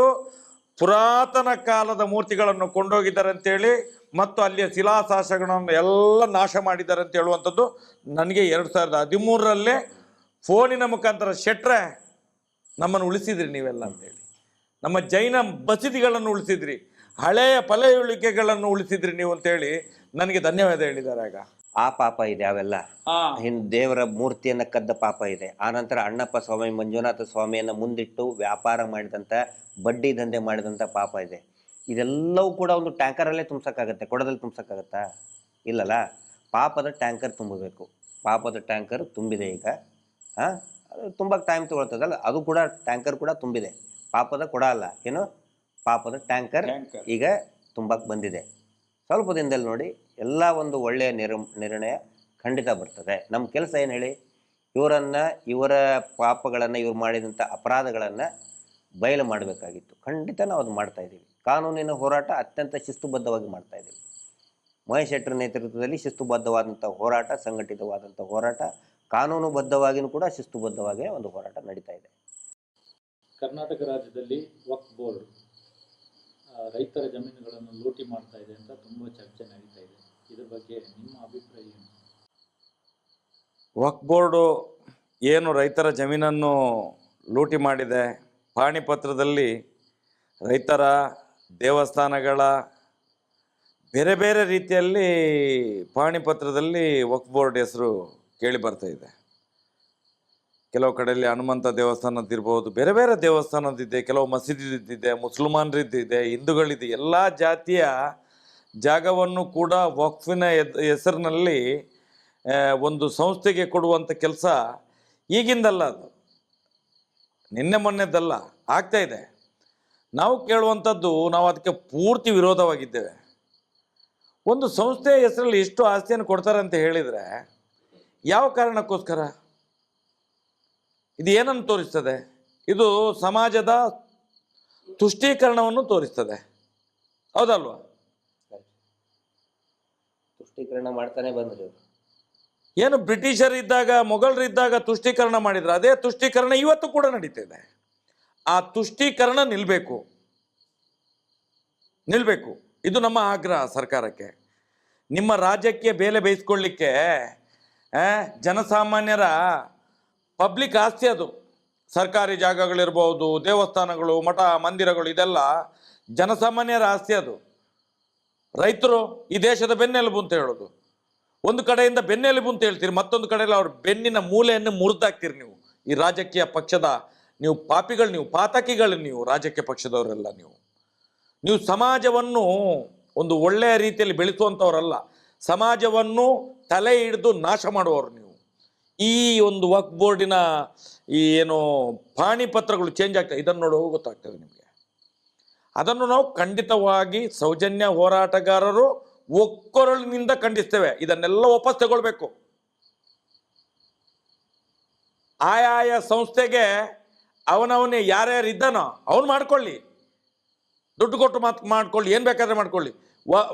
B: ಪುರಾತನ ಕಾಲದ ಮೂರ್ತಿಗಳನ್ನು ಕೊಂಡೋಗಿದ್ದಾರೆ ಅಂತೇಳಿ, ಮತ್ತು ಅಲ್ಲಿಯ ಶಿಲಾಶಾಸನಗಳನ್ನು ಎಲ್ಲ ನಾಶ ಮಾಡಿದ್ದಾರೆ ಅಂತ ಹೇಳುವಂಥದ್ದು ನನಗೆ 2013 ಫೋನಿನ ಮುಖಾಂತರ ಶೆಟ್ರೆ ನಮ್ಮನ್ನು ಉಳಿಸಿದ್ರಿ ನೀವೆಲ್ಲ ಅಂತೇಳಿ. ನಮ್ಮ ಜೈನ ಬಸದಿಗಳನ್ನು ಉಳಿಸಿದ್ರಿ, ಹಳೆಯ ಪಳೆಯುಳಿಕೆಗಳನ್ನು ಉಳಿಸಿದ್ರಿ ನೀವು ಅಂತೇಳಿ ನನಗೆ ಧನ್ಯವಾದ ಹೇಳಿದ್ದಾರೆ. ಆಗ
C: ಆ ಪಾಪ ಇದೆ. ಅವೆಲ್ಲ ದೇವರ ಮೂರ್ತಿಯನ್ನ ಕದ್ದ ಪಾಪ ಇದೆ. ಆನಂತರ ಅಣ್ಣಪ್ಪ ಸ್ವಾಮಿ, ಮಂಜುನಾಥ ಸ್ವಾಮಿಯನ್ನ ಮುಂದಿಟ್ಟು ವ್ಯಾಪಾರ ಮಾಡಿದಂಥ, ಬಡ್ಡಿ ದಂಧೆ ಮಾಡಿದಂಥ ಪಾಪ ಇದೆ. ಇದೆಲ್ಲವೂ ಕೂಡ ಒಂದು ಟ್ಯಾಂಕರಲ್ಲೇ ತುಂಬ್ಸಕ್ಕಾಗತ್ತೆ, ಕೊಡದಲ್ಲಿ ತುಂಬ್ಸಕ್ಕಾಗತ್ತಾ? ಇಲ್ಲಲ್ಲ. ಪಾಪದ ಟ್ಯಾಂಕರ್ ತುಂಬಬೇಕು. ಪಾಪದ ಟ್ಯಾಂಕರ್ ತುಂಬಿದೆ ಈಗ. ಅದು ತುಂಬಕ್ಕೆ ಟೈಮ್ ತಗೊಳ್ತದಲ್ಲ, ಅದು ಕೂಡ ಟ್ಯಾಂಕರ್ ಕೂಡ ತುಂಬಿದೆ. ಪಾಪದ ಕೊಡ ಅಲ್ಲ, ಏನು ಪಾಪದ ಟ್ಯಾಂಕರ್ ಈಗ ತುಂಬಕ್ಕೆ ಬಂದಿದೆ. ಸ್ವಲ್ಪ ದಿನದಲ್ಲಿ ನೋಡಿ ಎಲ್ಲ ಒಂದು ಒಳ್ಳೆಯ ನಿರ್ಣಯ ಖಂಡಿತ ಬರ್ತದೆ. ನಮ್ಮ ಕೆಲಸ ಏನು ಹೇಳಿ, ಇವರ ಪಾಪಗಳನ್ನು, ಇವ್ರು ಮಾಡಿದಂಥ ಅಪರಾಧಗಳನ್ನು ಬಯಲು ಮಾಡಬೇಕಾಗಿತ್ತು. ಖಂಡಿತ ನಾವು ಅದು ಮಾಡ್ತಾಯಿದ್ದೀವಿ. ಕಾನೂನಿನ ಹೋರಾಟ ಅತ್ಯಂತ ಶಿಸ್ತುಬದ್ಧವಾಗಿ ಮಾಡ್ತಾಯಿದ್ದೀವಿ. ಮಹೇಶ್ ಶೆಟ್ಟರ್ ನೇತೃತ್ವದಲ್ಲಿ ಶಿಸ್ತುಬದ್ಧವಾದಂಥ ಹೋರಾಟ, ಸಂಘಟಿತವಾದಂಥ ಹೋರಾಟ, ಕಾನೂನುಬದ್ಧವಾಗಿಯೂ ಕೂಡ ಶಿಸ್ತುಬದ್ಧವಾಗಿ ಒಂದು ಹೋರಾಟ ನಡೀತಾ ಇದೆ.
A: ಕರ್ನಾಟಕ ರಾಜ್ಯದಲ್ಲಿ ವಕ್ಫ್ ಬೋರ್ಡ್ ರೈತರ ಜಮೀನುಗಳನ್ನು ಲೂಟಿ ಮಾಡ್ತಾ ಇದೆ ಅಂತ ತುಂಬ ಚರ್ಚೆ ನಡೀತಾ ಇದೆ. ಇದ್ರ ಬಗ್ಗೆ ನಿಮ್ಮ ಅಭಿಪ್ರಾಯ ಏನು?
B: ವಕ್ಫ್ ಬೋರ್ಡು ಏನು ರೈತರ ಜಮೀನನ್ನು ಲೂಟಿ ಮಾಡಿದೆ, ಪಾಣಿಪತ್ರದಲ್ಲಿ ರೈತರ ದೇವಸ್ಥಾನಗಳ ಬೇರೆ ಬೇರೆ ರೀತಿಯಲ್ಲಿ ಪಾಣಿಪತ್ರದಲ್ಲಿ ವಕ್ಫ್ ಬೋರ್ಡ್ ಹೆಸರು ಕೇಳಿ ಬರ್ತಾ ಇದೆ. ಕೆಲವು ಕಡೆಯಲ್ಲಿ ಹನುಮಂತ ದೇವಸ್ಥಾನದ್ದಿರ್ಬೋದು, ಬೇರೆ ಬೇರೆ ದೇವಸ್ಥಾನದಿದೆ, ಕೆಲವು ಮಸೀದಿದ್ದಿದೆ, ಮುಸಲ್ಮಾನರಿದ್ದಿದೆ, ಹಿಂದೂಗಳಿದೆ. ಎಲ್ಲ ಜಾತಿಯ ಜಾಗವನ್ನು ಕೂಡ ವಕ್ಫಿನ ಹೆಸರಿನಲ್ಲಿ ಒಂದು ಸಂಸ್ಥೆಗೆ ಕೊಡುವಂಥ ಕೆಲಸ ಈಗಿಂದಲ್ಲ, ಅದು ನಿನ್ನೆ ಮೊನ್ನೆದಲ್ಲ, ಆಗ್ತಾ ಇದೆ. ನಾವು ಕೇಳುವಂಥದ್ದು, ನಾವು ಅದಕ್ಕೆ ಪೂರ್ತಿ ವಿರೋಧವಾಗಿದ್ದೇವೆ. ಒಂದು ಸಂಸ್ಥೆಯ ಹೆಸರಲ್ಲಿ ಎಷ್ಟು ಆಸ್ತಿಯನ್ನು ಕೊಡ್ತಾರೆ ಅಂತ ಹೇಳಿದರೆ ಯಾವ ಕಾರಣಕ್ಕೋಸ್ಕರ? ಇದು ಏನನ್ನು ತೋರಿಸ್ತದೆ? ಇದು ಸಮಾಜದ ತುಷ್ಟೀಕರಣವನ್ನು ತೋರಿಸ್ತದೆ, ಹೌದಲ್ವಾ?
C: ತುಷ್ಟೀಕರಣ ಮಾಡ್ತಾನೆ ಬಂದ್ರು.
B: ಏನು ಬ್ರಿಟಿಷರಿದ್ದಾಗ, ಮೊಘಲರಿದ್ದಾಗ ತುಷ್ಟೀಕರಣ ಮಾಡಿದ್ರು, ಅದೇ ತುಷ್ಟೀಕರಣ ಇವತ್ತು ಕೂಡ ನಡೀತಿದೆ. ಆ ತುಷ್ಟೀಕರಣ ನಿಲ್ಲಬೇಕು. ಇದು ನಮ್ಮ ಆಗ್ರಹ ಸರ್ಕಾರಕ್ಕೆ. ನಿಮ್ಮ ರಾಜ್ಯಕ್ಕೆ ಬೇಲೆ ಬೇಯಿಸ್ಕೊಳ್ಳಿಕ್ಕೆ ಜನಸಾಮಾನ್ಯರ ಪಬ್ಲಿಕ್ ಆಸ್ತಿ ಅದು. ಸರ್ಕಾರಿ ಜಾಗಗಳಿರ್ಬೋದು, ದೇವಸ್ಥಾನಗಳು, ಮಠ ಮಂದಿರಗಳು, ಇದೆಲ್ಲ ಜನಸಾಮಾನ್ಯರ ಆಸ್ತಿ ಅದು. ರೈತರು ಈ ದೇಶದ ಬೆನ್ನೆಲುಬು ಅಂತ ಹೇಳೋದು. ಒಂದು ಕಡೆಯಿಂದ ಬೆನ್ನೆಲುಬು ಅಂತ ಹೇಳ್ತೀರಿ, ಮತ್ತೊಂದು ಕಡೆಯಲ್ಲಿ ಅವ್ರ ಬೆನ್ನಿನ ಮೂಲೆಯನ್ನು ಮುರಿದಾಕ್ತೀರಿ ನೀವು. ಈ ರಾಜಕೀಯ ಪಕ್ಷದ ನೀವು ಪಾಪಿಗಳು, ನೀವು ಪಾತಕಿಗಳು, ನೀವು ರಾಜಕೀಯ ಪಕ್ಷದವರೆಲ್ಲ. ನೀವು ಸಮಾಜವನ್ನು ಒಂದು ಒಳ್ಳೆಯ ರೀತಿಯಲ್ಲಿ ಬೆಳೆಸುವಂಥವರಲ್ಲ, ಸಮಾಜವನ್ನು ತಲೆ ಹಿಡಿದು ನಾಶ ಮಾಡುವವರು ನೀವು. ಈ ಒಂದು ವಕ್ಫ್ ಬೋರ್ಡಿನ ಈ ಏನು ಪಾಣಿಪತ್ರಗಳು ಚೇಂಜ್ ಆಗ್ತದೆ, ಇದನ್ನು ನೋಡುವಾಗ ಗೊತ್ತಾಗ್ತದೆ ನಿಮಗೆ. ಅದನ್ನು ನಾವು ಖಂಡಿತವಾಗಿ ಸೌಜನ್ಯ ಹೋರಾಟಗಾರರು ಒಕ್ಕೊರಳಿನಿಂದ ಖಂಡಿಸ್ತೇವೆ. ಇದನ್ನೆಲ್ಲ ವಾಪಸ್ ತಗೊಳ್ಬೇಕು. ಆಯಾಯ ಸಂಸ್ಥೆಗೆ ಅವನವನೇ ಯಾರ್ಯಾರು ಇದ್ದಾನೋ ಅವನು ಮಾಡ್ಕೊಳ್ಳಿ, ದುಡ್ಡು ಕೊಟ್ಟು ಮಾಡ್ಕೊಳ್ಳಿ, ಏನು ಬೇಕಾದ್ರೆ ಮಾಡ್ಕೊಳ್ಳಿ.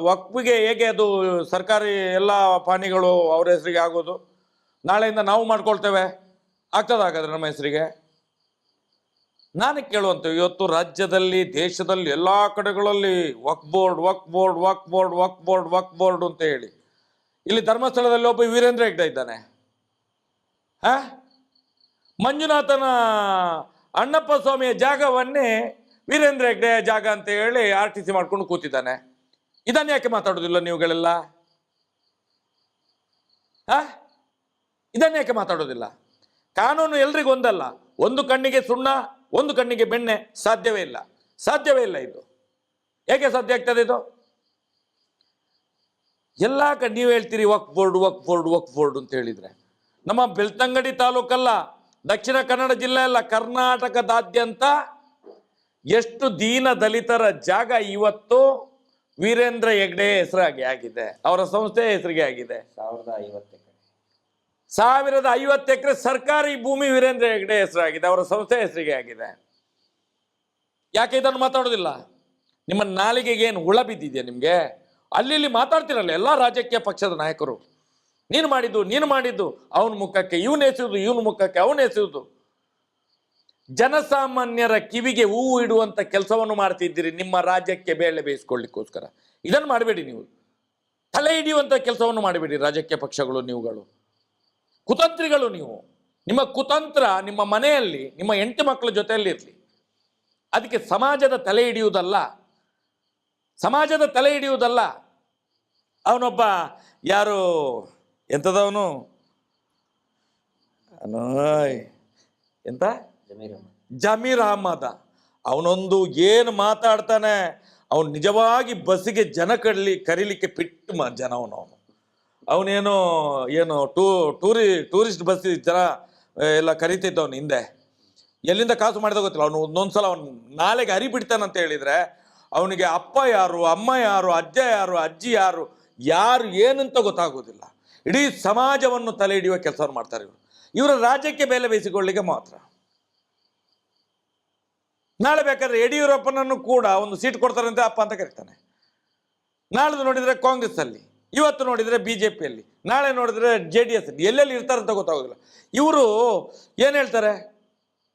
B: ವಕ್ಫಿಗೆ ಹೇಗೆ ಅದು ಸರ್ಕಾರಿ ಎಲ್ಲ ಪಾಣಿಗಳು ಅವ್ರ ಹೆಸರಿಗೆ ಆಗೋದು, ನಾಳೆಯಿಂದ ನಾವು ಮಾಡ್ಕೊಳ್ತೇವೆ, ಆಗ್ತದಾಗಾದ್ರೆ ನಮ್ಮ ಹೆಸರಿಗೆ? ನಾನು ಕೇಳುವಂತೆ, ಇವತ್ತು ರಾಜ್ಯದಲ್ಲಿ, ದೇಶದಲ್ಲಿ ಎಲ್ಲ ಕಡೆಗಳಲ್ಲಿ ವಕ್ಫ್ ಬೋರ್ಡ್ ಅಂತ ಹೇಳಿ, ಇಲ್ಲಿ ಧರ್ಮಸ್ಥಳದಲ್ಲಿ ಒಬ್ಬ ವೀರೇಂದ್ರ ಹೆಗ್ಡೆ ಇದ್ದಾನೆ. ಮಂಜುನಾಥನ ಅಣ್ಣಪ್ಪ ಸ್ವಾಮಿಯ ಜಾಗವನ್ನೇ ವೀರೇಂದ್ರ ಹೆಗ್ಡೆ ಜಾಗ ಅಂತ ಹೇಳಿ RTC ಮಾಡ್ಕೊಂಡು ಕೂತಿದ್ದಾನೆ. ಇದನ್ನು ಯಾಕೆ ಮಾತಾಡೋದಿಲ್ಲ ನೀವುಗಳೆಲ್ಲ? ಇದನ್ನು ಯಾಕೆ ಮಾತಾಡೋದಿಲ್ಲ? ಕಾನೂನು ಎಲ್ರಿಗೂ ಒಂದಲ್ಲ. ಒಂದು ಕಣ್ಣಿಗೆ ಸುಣ್ಣ, ಒಂದು ಕಣ್ಣಿಗೆ ಬೆಣ್ಣೆ ಸಾಧ್ಯವೇ ಇಲ್ಲ. ಇದು ಹೇಗೆ ಸಾಧ್ಯ ಆಗ್ತದೆ? ಇದು ಎಲ್ಲ ನೀವು ಹೇಳ್ತೀರಿ ವಕ್ಫ್ ಬೋರ್ಡ್ ಅಂತ ಹೇಳಿದ್ರೆ, ನಮ್ಮ ಬೆಳ್ತಂಗಡಿ ತಾಲೂಕಲ್ಲ, ದಕ್ಷಿಣ ಕನ್ನಡ ಜಿಲ್ಲೆ ಅಲ್ಲ, ಕರ್ನಾಟಕದಾದ್ಯಂತ ಎಷ್ಟು ದೀನ ದಲಿತರ ಜಾಗ ಇವತ್ತು ವೀರೇಂದ್ರ ಹೆಗ್ಡೆ ಹೆಸರಾಗಿ ಆಗಿದೆ, ಅವರ ಸಂಸ್ಥೆ ಹೆಸರಿಗೆ ಆಗಿದೆ. 1050 ಎಕರೆ ಸರ್ಕಾರಿ ಭೂಮಿ ವೀರೇಂದ್ರ ಹೆಗ್ಡೆ ಹೆಸರಾಗಿದೆ, ಅವರ ಸಂಸ್ಥೆ ಹೆಸರಿಗೆ ಆಗಿದೆ. ಯಾಕೆ ಇದನ್ನು ಮಾತಾಡೋದಿಲ್ಲ? ನಿಮ್ಮ ನಾಲಿಗೆಗೆ ಏನು ಹುಳ ಬಿದ್ದಿದೆಯಾ ನಿಮಗೆ? ಅಲ್ಲಿ ಮಾತಾಡ್ತಿರಲ್ಲ ಎಲ್ಲ ರಾಜಕೀಯ ಪಕ್ಷದ ನಾಯಕರು, ನೀನು ಮಾಡಿದ್ದು, ಅವನ ಮುಖಕ್ಕೆ ಇವನು ಎಸೆಯುವುದು, ಇವನ ಮುಖಕ್ಕೆ ಅವನು ಎಸೆಯುವುದು. ಜನಸಾಮಾನ್ಯರ ಕಿವಿಗೆ ಹೂವು ಇಡುವಂತ ಕೆಲಸವನ್ನು ಮಾಡ್ತಿದ್ದೀರಿ ನಿಮ್ಮ ರಾಜ್ಯಕ್ಕೆ ಬೇಳೆ ಬೇಯಿಸ್ಕೊಳ್ಳಿಕ್ಕೋಸ್ಕರ. ಇದನ್ನು ಮಾಡಬೇಡಿ. ನೀವು ತಲೆ ಹಿಡಿಯುವಂತ ಕೆಲಸವನ್ನು ಮಾಡಬೇಡಿ. ರಾಜಕೀಯ ಪಕ್ಷಗಳು, ನೀವುಗಳು ಕುತಂತ್ರಿಗಳು. ನಿಮ್ಮ ಕುತಂತ್ರ ನಿಮ್ಮ ಮನೆಯಲ್ಲಿ, ನಿಮ್ಮ ಹೆಂಡತಿ ಮಕ್ಕಳ ಜೊತೆಯಲ್ಲಿ ಇರಲಿ. ಅದಕ್ಕೆ ಸಮಾಜದ ತಲೆ ಹಿಡಿಯುವುದಲ್ಲ. ಅವನೊಬ್ಬ ಯಾರು ಎಂಥದವನು ಎಂತ ಜಮೀರ್ ಅಹಮದ, ಅವನೊಂದು ಏನು ಮಾತಾಡ್ತಾನೆ, ಅವನು ನಿಜವಾಗಿ ಬಸ್ಸಿಗೆ ಜನ ಕರೀಲಿಕ್ಕೆ ಪಿಟ್ಟು ಜನ. ಅವನೇನೋ ಟೂರಿಸ್ಟ್ ಬಸ್ ಜನ ಎಲ್ಲ ಕರಿತಿದ್ದವನು ಹಿಂದೆ. ಎಲ್ಲಿಂದ ಕಾಸು ಮಾಡಿದ ಗೊತ್ತಿಲ್ಲ. ಅವನು ಒಂದೊಂದ್ಸಲ ಅವನು ನಾಳೆಗೆ ಹರಿಬಿಡ್ತಾನಂತ ಹೇಳಿದ್ರೆ ಅವನಿಗೆ ಅಪ್ಪ ಯಾರು, ಅಮ್ಮ ಯಾರು, ಅಜ್ಜ ಯಾರು, ಅಜ್ಜಿ ಯಾರು ಏನಂತ ಗೊತ್ತಾಗೋದಿಲ್ಲ. ಇಡೀ ಸಮಾಜವನ್ನು ತಲೆ ಹಿಡಿಯುವ ಕೆಲಸವನ್ನು ಮಾಡ್ತಾರೆ ಇವರ ರಾಜ್ಯಕ್ಕೆ ಬೆಲೆ ಬೇಯಿಸಿಕೊಳ್ಳಿಕ್ಕೆ ಮಾತ್ರ. ನಾಳೆ ಬೇಕಾದ್ರೆ ಯಡಿಯೂರಪ್ಪನನ್ನು ಕೂಡ ಒಂದು ಸೀಟ್ ಕೊಡ್ತಾರಂತೆ ಅಪ್ಪ ಅಂತ ಕರೀತಾನೆ. ನಾಳೆ ನೋಡಿದ್ರೆ ಕಾಂಗ್ರೆಸ್ ಅಲ್ಲಿ, ಇವತ್ತು ನೋಡಿದ್ರೆ BJPಯಲ್ಲಿ, ನಾಳೆ ನೋಡಿದ್ರೆ JDS ಅಲ್ಲಿ, ಎಲ್ಲೆಲ್ಲಿ ಇರ್ತಾರೆ ಅಂತ ಗೊತ್ತಾಗೋದಿಲ್ಲ. ಇವರು ಏನು ಹೇಳ್ತಾರೆ?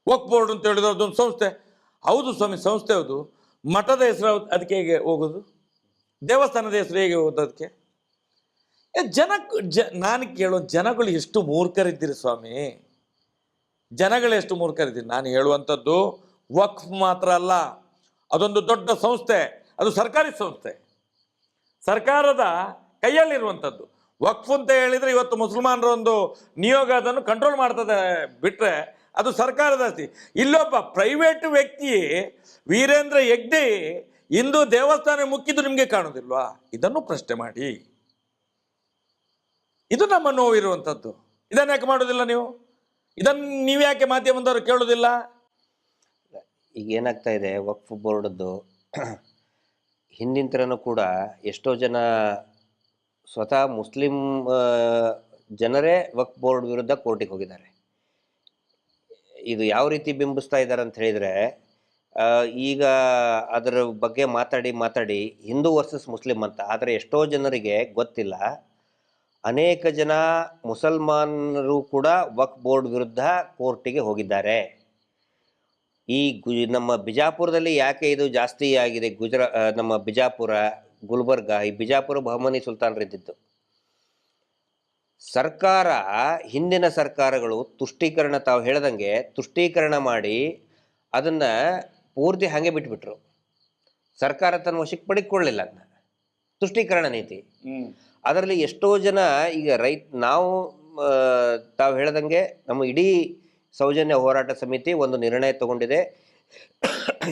B: ವಕ್ಫ್ ಬೋರ್ಡ್ ಅಂತ ಹೇಳಿದ್ರೆ ಅದೊಂದು ಸಂಸ್ಥೆ. ಹೌದು ಸ್ವಾಮಿ, ಸಂಸ್ಥೆ ಹೌದು. ಮಠದ ಹೆಸರು ಅದಕ್ಕೆ ಹೇಗೆ ಹೋಗೋದು? ದೇವಸ್ಥಾನದ ಹೆಸರು ಹೇಗೆ ಹೋಗೋದು ಅದಕ್ಕೆ? ನಾನು ಕೇಳೋ ಜನಗಳು ಎಷ್ಟು ಮೂರ್ಖರಿದ್ದೀರಿ ಸ್ವಾಮಿ, ಜನಗಳು ಎಷ್ಟು ಮೂರ್ಖರಿದ್ದೀರಿ. ನಾನು ಹೇಳುವಂಥದ್ದು ವಕ್ಫ್ ಮಾತ್ರ ಅಲ್ಲ, ಅದೊಂದು ದೊಡ್ಡ ಸಂಸ್ಥೆ, ಅದು ಸರ್ಕಾರಿ ಸಂಸ್ಥೆ, ಸರ್ಕಾರದ ಕೈಯಲ್ಲಿರುವಂಥದ್ದು. ವಕ್ಫ್ ಅಂತ ಹೇಳಿದರೆ ಇವತ್ತು ಮುಸಲ್ಮಾನರ ಒಂದು ನಿಯೋಗ ಅದನ್ನು ಕಂಟ್ರೋಲ್ ಮಾಡ್ತದೆ ಬಿಟ್ಟರೆ ಅದು ಸರ್ಕಾರದ ಆಸ್ತಿ. ಇಲ್ಲೊಬ್ಬ ಪ್ರೈವೇಟ್ ವ್ಯಕ್ತಿ ವೀರೇಂದ್ರ ಹೆಗ್ಡೆ ಹಿಂದೂ ದೇವಸ್ಥಾನ ಮುಕ್ಕಿದ್ದು ನಿಮಗೆ ಕಾಣೋದಿಲ್ವಾ? ಇದನ್ನು ಪ್ರಶ್ನೆ ಮಾಡಿ. ಇದು ನಮ್ಮ ನೋವಿರುವಂಥದ್ದು. ಇದನ್ನು ಯಾಕೆ ಮಾಡೋದಿಲ್ಲ ನೀವು? ಇದನ್ನು ನೀವ್ಯಾಕೆ ಮಾಧ್ಯಮದವರು ಕೇಳೋದಿಲ್ಲ?
C: ಈಗ ಏನಾಗ್ತಾ ಇದೆ, ವಕ್ಫ್ ಬೋರ್ಡದ್ದು ಹಿಂದಿನ ಥರನೂ ಕೂಡ ಎಷ್ಟೋ ಜನ ಸ್ವತಃ ಮುಸ್ಲಿಂ ಜನರೇ ವಕ್ಫ್ ಬೋರ್ಡ್ ವಿರುದ್ಧ ಕೋರ್ಟಿಗೆ ಹೋಗಿದ್ದಾರೆ. ಇದು ಯಾವ ರೀತಿ ಬಿಂಬಿಸ್ತಾ ಇದ್ದಾರೆ ಅಂತ ಹೇಳಿದರೆ, ಈಗ ಅದರ ಬಗ್ಗೆ ಮಾತಾಡಿ ಹಿಂದೂ ವರ್ಸಸ್ ಮುಸ್ಲಿಂ ಅಂತ, ಆದರೆ ಎಷ್ಟೋ ಜನರಿಗೆ ಗೊತ್ತಿಲ್ಲ. ಅನೇಕ ಜನ ಮುಸಲ್ಮಾನರು ಕೂಡ ವಕ್ಫ್ ಬೋರ್ಡ್ ವಿರುದ್ಧ ಕೋರ್ಟಿಗೆ ಹೋಗಿದ್ದಾರೆ. ಈ ನಮ್ಮ ಬಿಜಾಪುರದಲ್ಲಿ ಯಾಕೆ ಇದು ಜಾಸ್ತಿ ಆಗಿದೆ, ನಮ್ಮ ಬಿಜಾಪುರ, ಗುಲ್ಬರ್ಗ, ಈ ಬಿಜಾಪುರ ಬಹಮನಿ ಸುಲ್ತಾನರಿದ್ದಿದ್ದು. ಸರ್ಕಾರ, ಹಿಂದಿನ ಸರ್ಕಾರಗಳು ತುಷ್ಟೀಕರಣ, ತಾವು ಹೇಳ್ದಂಗೆ ತುಷ್ಟೀಕರಣ ಮಾಡಿ ಅದನ್ನು ಪೂರ್ತಿ ಹಾಗೆ ಬಿಟ್ಬಿಟ್ರು. ಸರ್ಕಾರ ತನ್ನ ವಶಕ್ಕೆ ಪಡೆದುಕೊಳ್ಳಲಿಲ್ಲ ಅದನ್ನ, ತುಷ್ಟೀಕರಣ ನೀತಿ. ಅದರಲ್ಲಿ ಎಷ್ಟೋ ಜನ ಈಗ ನಾವು ತಾವು ಹೇಳ್ದಂಗೆ ನಮ್ಮ ಇಡೀ ಸೌಜನ್ಯ ಹೋರಾಟ ಸಮಿತಿ ಒಂದು ನಿರ್ಣಯ ತಗೊಂಡಿದೆ.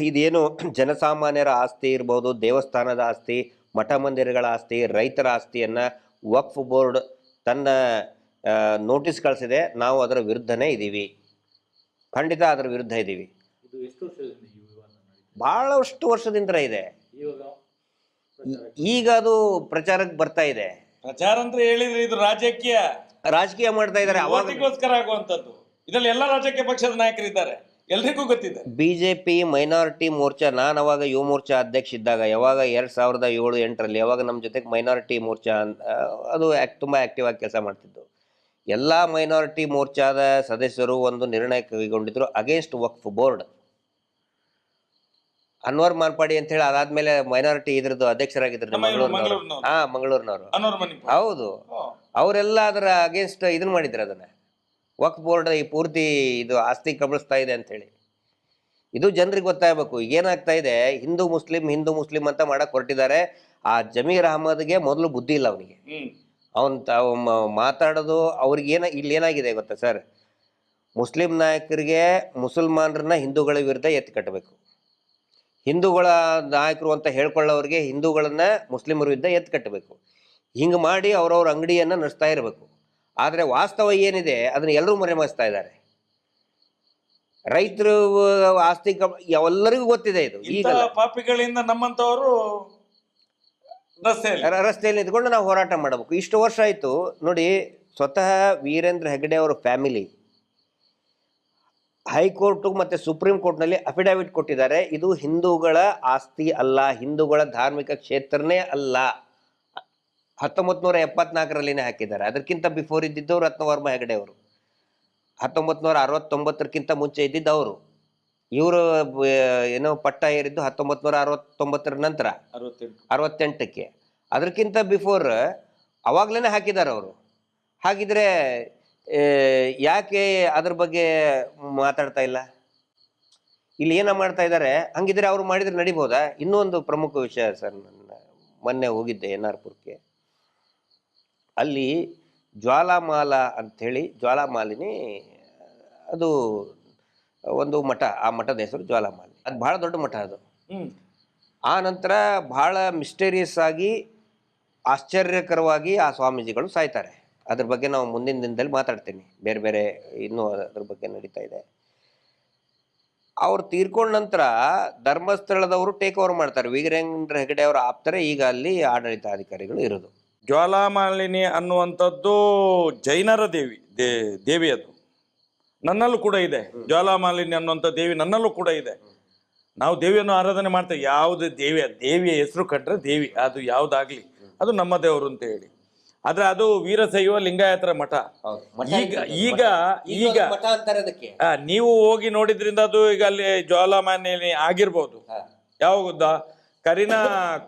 C: ಇದೇನು ಜನಸಾಮಾನ್ಯರ ಆಸ್ತಿ ಇರ್ಬೋದು, ದೇವಸ್ಥಾನದ ಆಸ್ತಿ, ಮಠ ಮಂದಿರಗಳ ಆಸ್ತಿ, ರೈತರ ಆಸ್ತಿಯನ್ನು ವಕ್ಫ್ ಬೋರ್ಡ್ ತನ್ನ ನೋಟಿಸ್ ಕಳಿಸಿದೆ. ನಾವು ಅದರ ವಿರುದ್ಧನೇ ಇದ್ದೀವಿ, ಖಂಡಿತ ಅದರ ವಿರುದ್ಧ ಇದ್ದೀವಿ. ಬಹಳಷ್ಟು ವರ್ಷದಿಂದ ಇದೆ. ಈಗ ಅದು ಪ್ರಚಾರಕ್ಕೆ ಬರ್ತಾ ಇದೆ.
B: ಪ್ರಚಾರ ಅಂತ ಹೇಳಿದ್ರೆ ಇದು ರಾಜಕೀಯ
C: ಮಾಡ್ತಾ ಇದ್ದಾರೆ.
B: ಅವಾಗಗೋಸ್ಕರ ಆಗುವಂತದ್ದು. ಇದರಲ್ಲಿ ಎಲ್ಲ ರಾಜಕೀಯ ಪಕ್ಷದ ನಾಯಕರಿದ್ದಾರೆ, ಎಲ್ರಿಗೂ ಗೊತ್ತಿದೆ.
C: ಬಿಜೆಪಿ ಮೈನಾರಿಟಿ ಮೋರ್ಚಾ, ನಾನು ಅವಾಗ ಯುವ ಮೋರ್ಚಾ ಅಧ್ಯಕ್ಷ ಇದ್ದಾಗ, ಯಾವಾಗ 2007-8ರಲ್ಲಿ ಯಾವಾಗ ನಮ್ಮ ಜೊತೆಗೆ ಮೈನಾರಿಟಿ ಮೋರ್ಚಾ ಅದು ತುಂಬ ಆಕ್ಟಿವ್ ಆಗಿ ಕೆಲಸ ಮಾಡ್ತಿದ್ದು. ಎಲ್ಲ ಮೈನಾರಿಟಿ ಮೋರ್ಚಾದ ಸದಸ್ಯರು ಒಂದು ನಿರ್ಣಯ ಕೈಗೊಂಡಿದ್ರು ಅಗೇನ್ಸ್ಟ್ ವಕ್ಫ್ ಬೋರ್ಡ್. ಅನ್ವರ್ ಮಾರ್ಪಾಡಿ ಅಂತ ಹೇಳಿ ಅದಾದ್ಮೇಲೆ ಮೈನಾರಿಟಿ ಇದ್ರದ್ದು ಅಧ್ಯಕ್ಷರಾಗಿದ್ರು ಮಂಗಳೂರಿನವರು. ಹೌದು, ಅವರೆಲ್ಲ ಅದರ ಅಗೇನ್ಸ್ಟ್ ಇದನ್ನ ಮಾಡಿದ್ರು. ಅದನ್ನ ವಕ್ಫ್ ಬೋರ್ಡ್ ಈ ಪೂರ್ತಿ ಇದು ಆಸ್ತಿ ಕಬಳಿಸ್ತಾ ಇದೆ ಅಂತ ಹೇಳಿ. ಇದು ಜನರಿಗೆ ಗೊತ್ತಾಗಬೇಕು. ಏನಾಗ್ತಾ ಇದೆ, ಹಿಂದೂ ಮುಸ್ಲಿಂ ಅಂತ ಮಾಡಕ್ ಹೊರಟಿದ್ದಾರೆ. ಆ ಜಮೀರ್ ಅಹಮದ್ಗೆ ಮೊದಲು ಬುದ್ಧಿ ಇಲ್ಲ ಅವನಿಗೆ. ಮಾತಾಡೋದು ಅವ್ರಿಗೆ ಇಲ್ಲಿ ಏನಾಗಿದೆ ಗೊತ್ತಾ ಸರ್, ಮುಸ್ಲಿಂ ನಾಯಕರಿಗೆ ಮುಸಲ್ಮಾನರನ್ನ ಹಿಂದೂಗಳ ವಿರುದ್ಧ ಎತ್ತಿ ಕಟ್ಟಬೇಕು, ಹಿಂದೂಗಳ ನಾಯಕರು ಅಂತ ಹೇಳ್ಕೊಳ್ಳೋರಿಗೆ ಹಿಂದೂಗಳನ್ನ ಮುಸ್ಲಿಮರ ವಿರುದ್ಧ ಎತ್ತು ಕಟ್ಟಬೇಕು. ಹಿಂಗೆ ಮಾಡಿ ಅವ್ರವ್ರ ಅಂಗಡಿಯನ್ನು ನಡೆಸ್ತಾ ಇರಬೇಕು. ಆದರೆ ವಾಸ್ತವ ಏನಿದೆ ಅದನ್ನ ಎಲ್ಲರೂ ಮರೆಮಾಚ್ತಾ ಇದ್ದಾರೆ. ರೈತರು ಆಸ್ತಿ ಎಲ್ಲರಿಗೂ ಗೊತ್ತಿದೆ. ಇದು ಈಗ
B: ಪಾಪಿಗಳಿಂದ ನಮ್ಮಂತವರು
C: ರಸ್ತೆಯಲ್ಲಿ ನಿಂತ್ಕೊಂಡು ನಾವು ಹೋರಾಟ ಮಾಡಬೇಕು. ಇಷ್ಟು ವರ್ಷ ಆಯಿತು ನೋಡಿ. ಸ್ವತಃ ವೀರೇಂದ್ರ ಹೆಗಡೆ ಅವರ ಫ್ಯಾಮಿಲಿ ಹೈಕೋರ್ಟ್ ಮತ್ತು ಸುಪ್ರೀಂ ಕೋರ್ಟ್ನಲ್ಲಿ ಅಫಿಡವಿಟ್ ಕೊಟ್ಟಿದ್ದಾರೆ. ಇದು ಹಿಂದೂಗಳ ಆಸ್ತಿ ಅಲ್ಲ, ಹಿಂದೂಗಳ ಧಾರ್ಮಿಕ ಕ್ಷೇತ್ರನೇ ಅಲ್ಲ. 1974ರಲ್ಲಿನೇ ಹಾಕಿದ್ದಾರೆ. ಅದಕ್ಕಿಂತ ಬಿಫೋರ್ ಇದ್ದಿದ್ದು ರತ್ನವರ್ಮ ಹೆಗಡೆ ಅವರು. 1969ಕ್ಕಿಂತ ಮುಂಚೆ ಇದ್ದಿದ್ದು ಇವರು ಏನೋ ಪಟ್ಟ ಏರಿದ್ದು 1969 ನಂತರ 68ಕ್ಕೆ. ಅದಕ್ಕಿಂತ ಬಿಫೋರ್ ಅವಾಗ್ಲೇ ಹಾಕಿದ್ದಾರೆ ಅವರು. ಹಾಗಿದ್ರೆ ಯಾಕೆ ಅದ್ರ ಬಗ್ಗೆ ಮಾತಾಡ್ತಾ ಇಲ್ಲ? ಇಲ್ಲಿ ಏನ ಮಾಡ್ತಾ ಇದ್ದಾರೆ? ಹಂಗಿದ್ರೆ ಅವ್ರು ಮಾಡಿದ್ರೆ ನಡಿಬೋದಾ? ಇನ್ನೊಂದು ಪ್ರಮುಖ ವಿಷಯ ಸರ್, ಮೊನ್ನೆ ಹೋಗಿದ್ದೆ NR-ಪುರಕ್ಕೆ. ಅಲ್ಲಿ ಜ್ವಾಲಾಮಾಲ ಅಂಥೇಳಿ, ಜ್ವಾಲಾಮಾಲಿನಿ ಅದು ಒಂದು ಮಠ. ಆ ಮಠದ ಹೆಸರು ಜ್ವಾಲಾಮಾಲಿನಿ. ಅದು ಬಹಳ ದೊಡ್ಡ ಮಠ ಅದು. ಆ ನಂತರ ಬಹಳ ಮಿಸ್ಟೀರಿಯಸ್ ಆಗಿ, ಆಶ್ಚರ್ಯಕರವಾಗಿ ಆ ಸ್ವಾಮೀಜಿಗಳು ಸಾಯ್ತಾರೆ. ಅದ್ರ ಬಗ್ಗೆ ನಾವು ಮುಂದಿನ ದಿನದಲ್ಲಿ ಮಾತಾಡ್ತೀನಿ. ಬೇರೆ ಇನ್ನೂ ಅದ್ರ ಬಗ್ಗೆ ನಡೀತಾ ಇದೆ. ಅವ್ರು ತೀರ್ಕೊಂಡ ನಂತರ ಧರ್ಮಸ್ಥಳದವರು ಟೇಕ್ ಓವರ್ ಮಾಡ್ತಾರೆ. ವೀರೇಂದ್ರ ಹೆಗಡೆ ಅವರ ಆಪ್ತರೆ ಈಗ ಅಲ್ಲಿ ಆಡಳಿತಾಧಿಕಾರಿಗಳು ಇರೋದು.
B: ಜ್ವಾಲಾಮಾಲಿನಿ ಅನ್ನುವಂಥದ್ದು ಜೈನರ ದೇವಿ ಅದು ನನ್ನಲ್ಲೂ ಕೂಡ ಇದೆ. ಜ್ವಾಲಾಮಾಲಿನಿ ಅನ್ನುವಂಥ ದೇವಿ ನನ್ನಲ್ಲೂ ಕೂಡ ಇದೆ. ನಾವು ದೇವಿಯನ್ನು ಆರಾಧನೆ ಮಾಡ್ತೇವೆ. ಯಾವುದು ದೇವಿಯ ಹೆಸರು ಕಟ್ಟರೆ ದೇವಿ, ಅದು ಯಾವುದಾಗ್ಲಿ ಅದು ನಮ್ಮ ದೇವರು ಅಂತ ಹೇಳಿ. ಆದ್ರೆ ಅದು ವೀರಶೈವ ಲಿಂಗಾಯತರ ಮಠ. ಈಗ ನೀವು ಹೋಗಿ ನೋಡಿದ್ರಿಂದ ಅದು ಈಗ ಅಲ್ಲಿ ಜ್ವಾಲಾಮಾಲಿನಿ ಆಗಿರ್ಬೋದು. ಯಾವಾಗ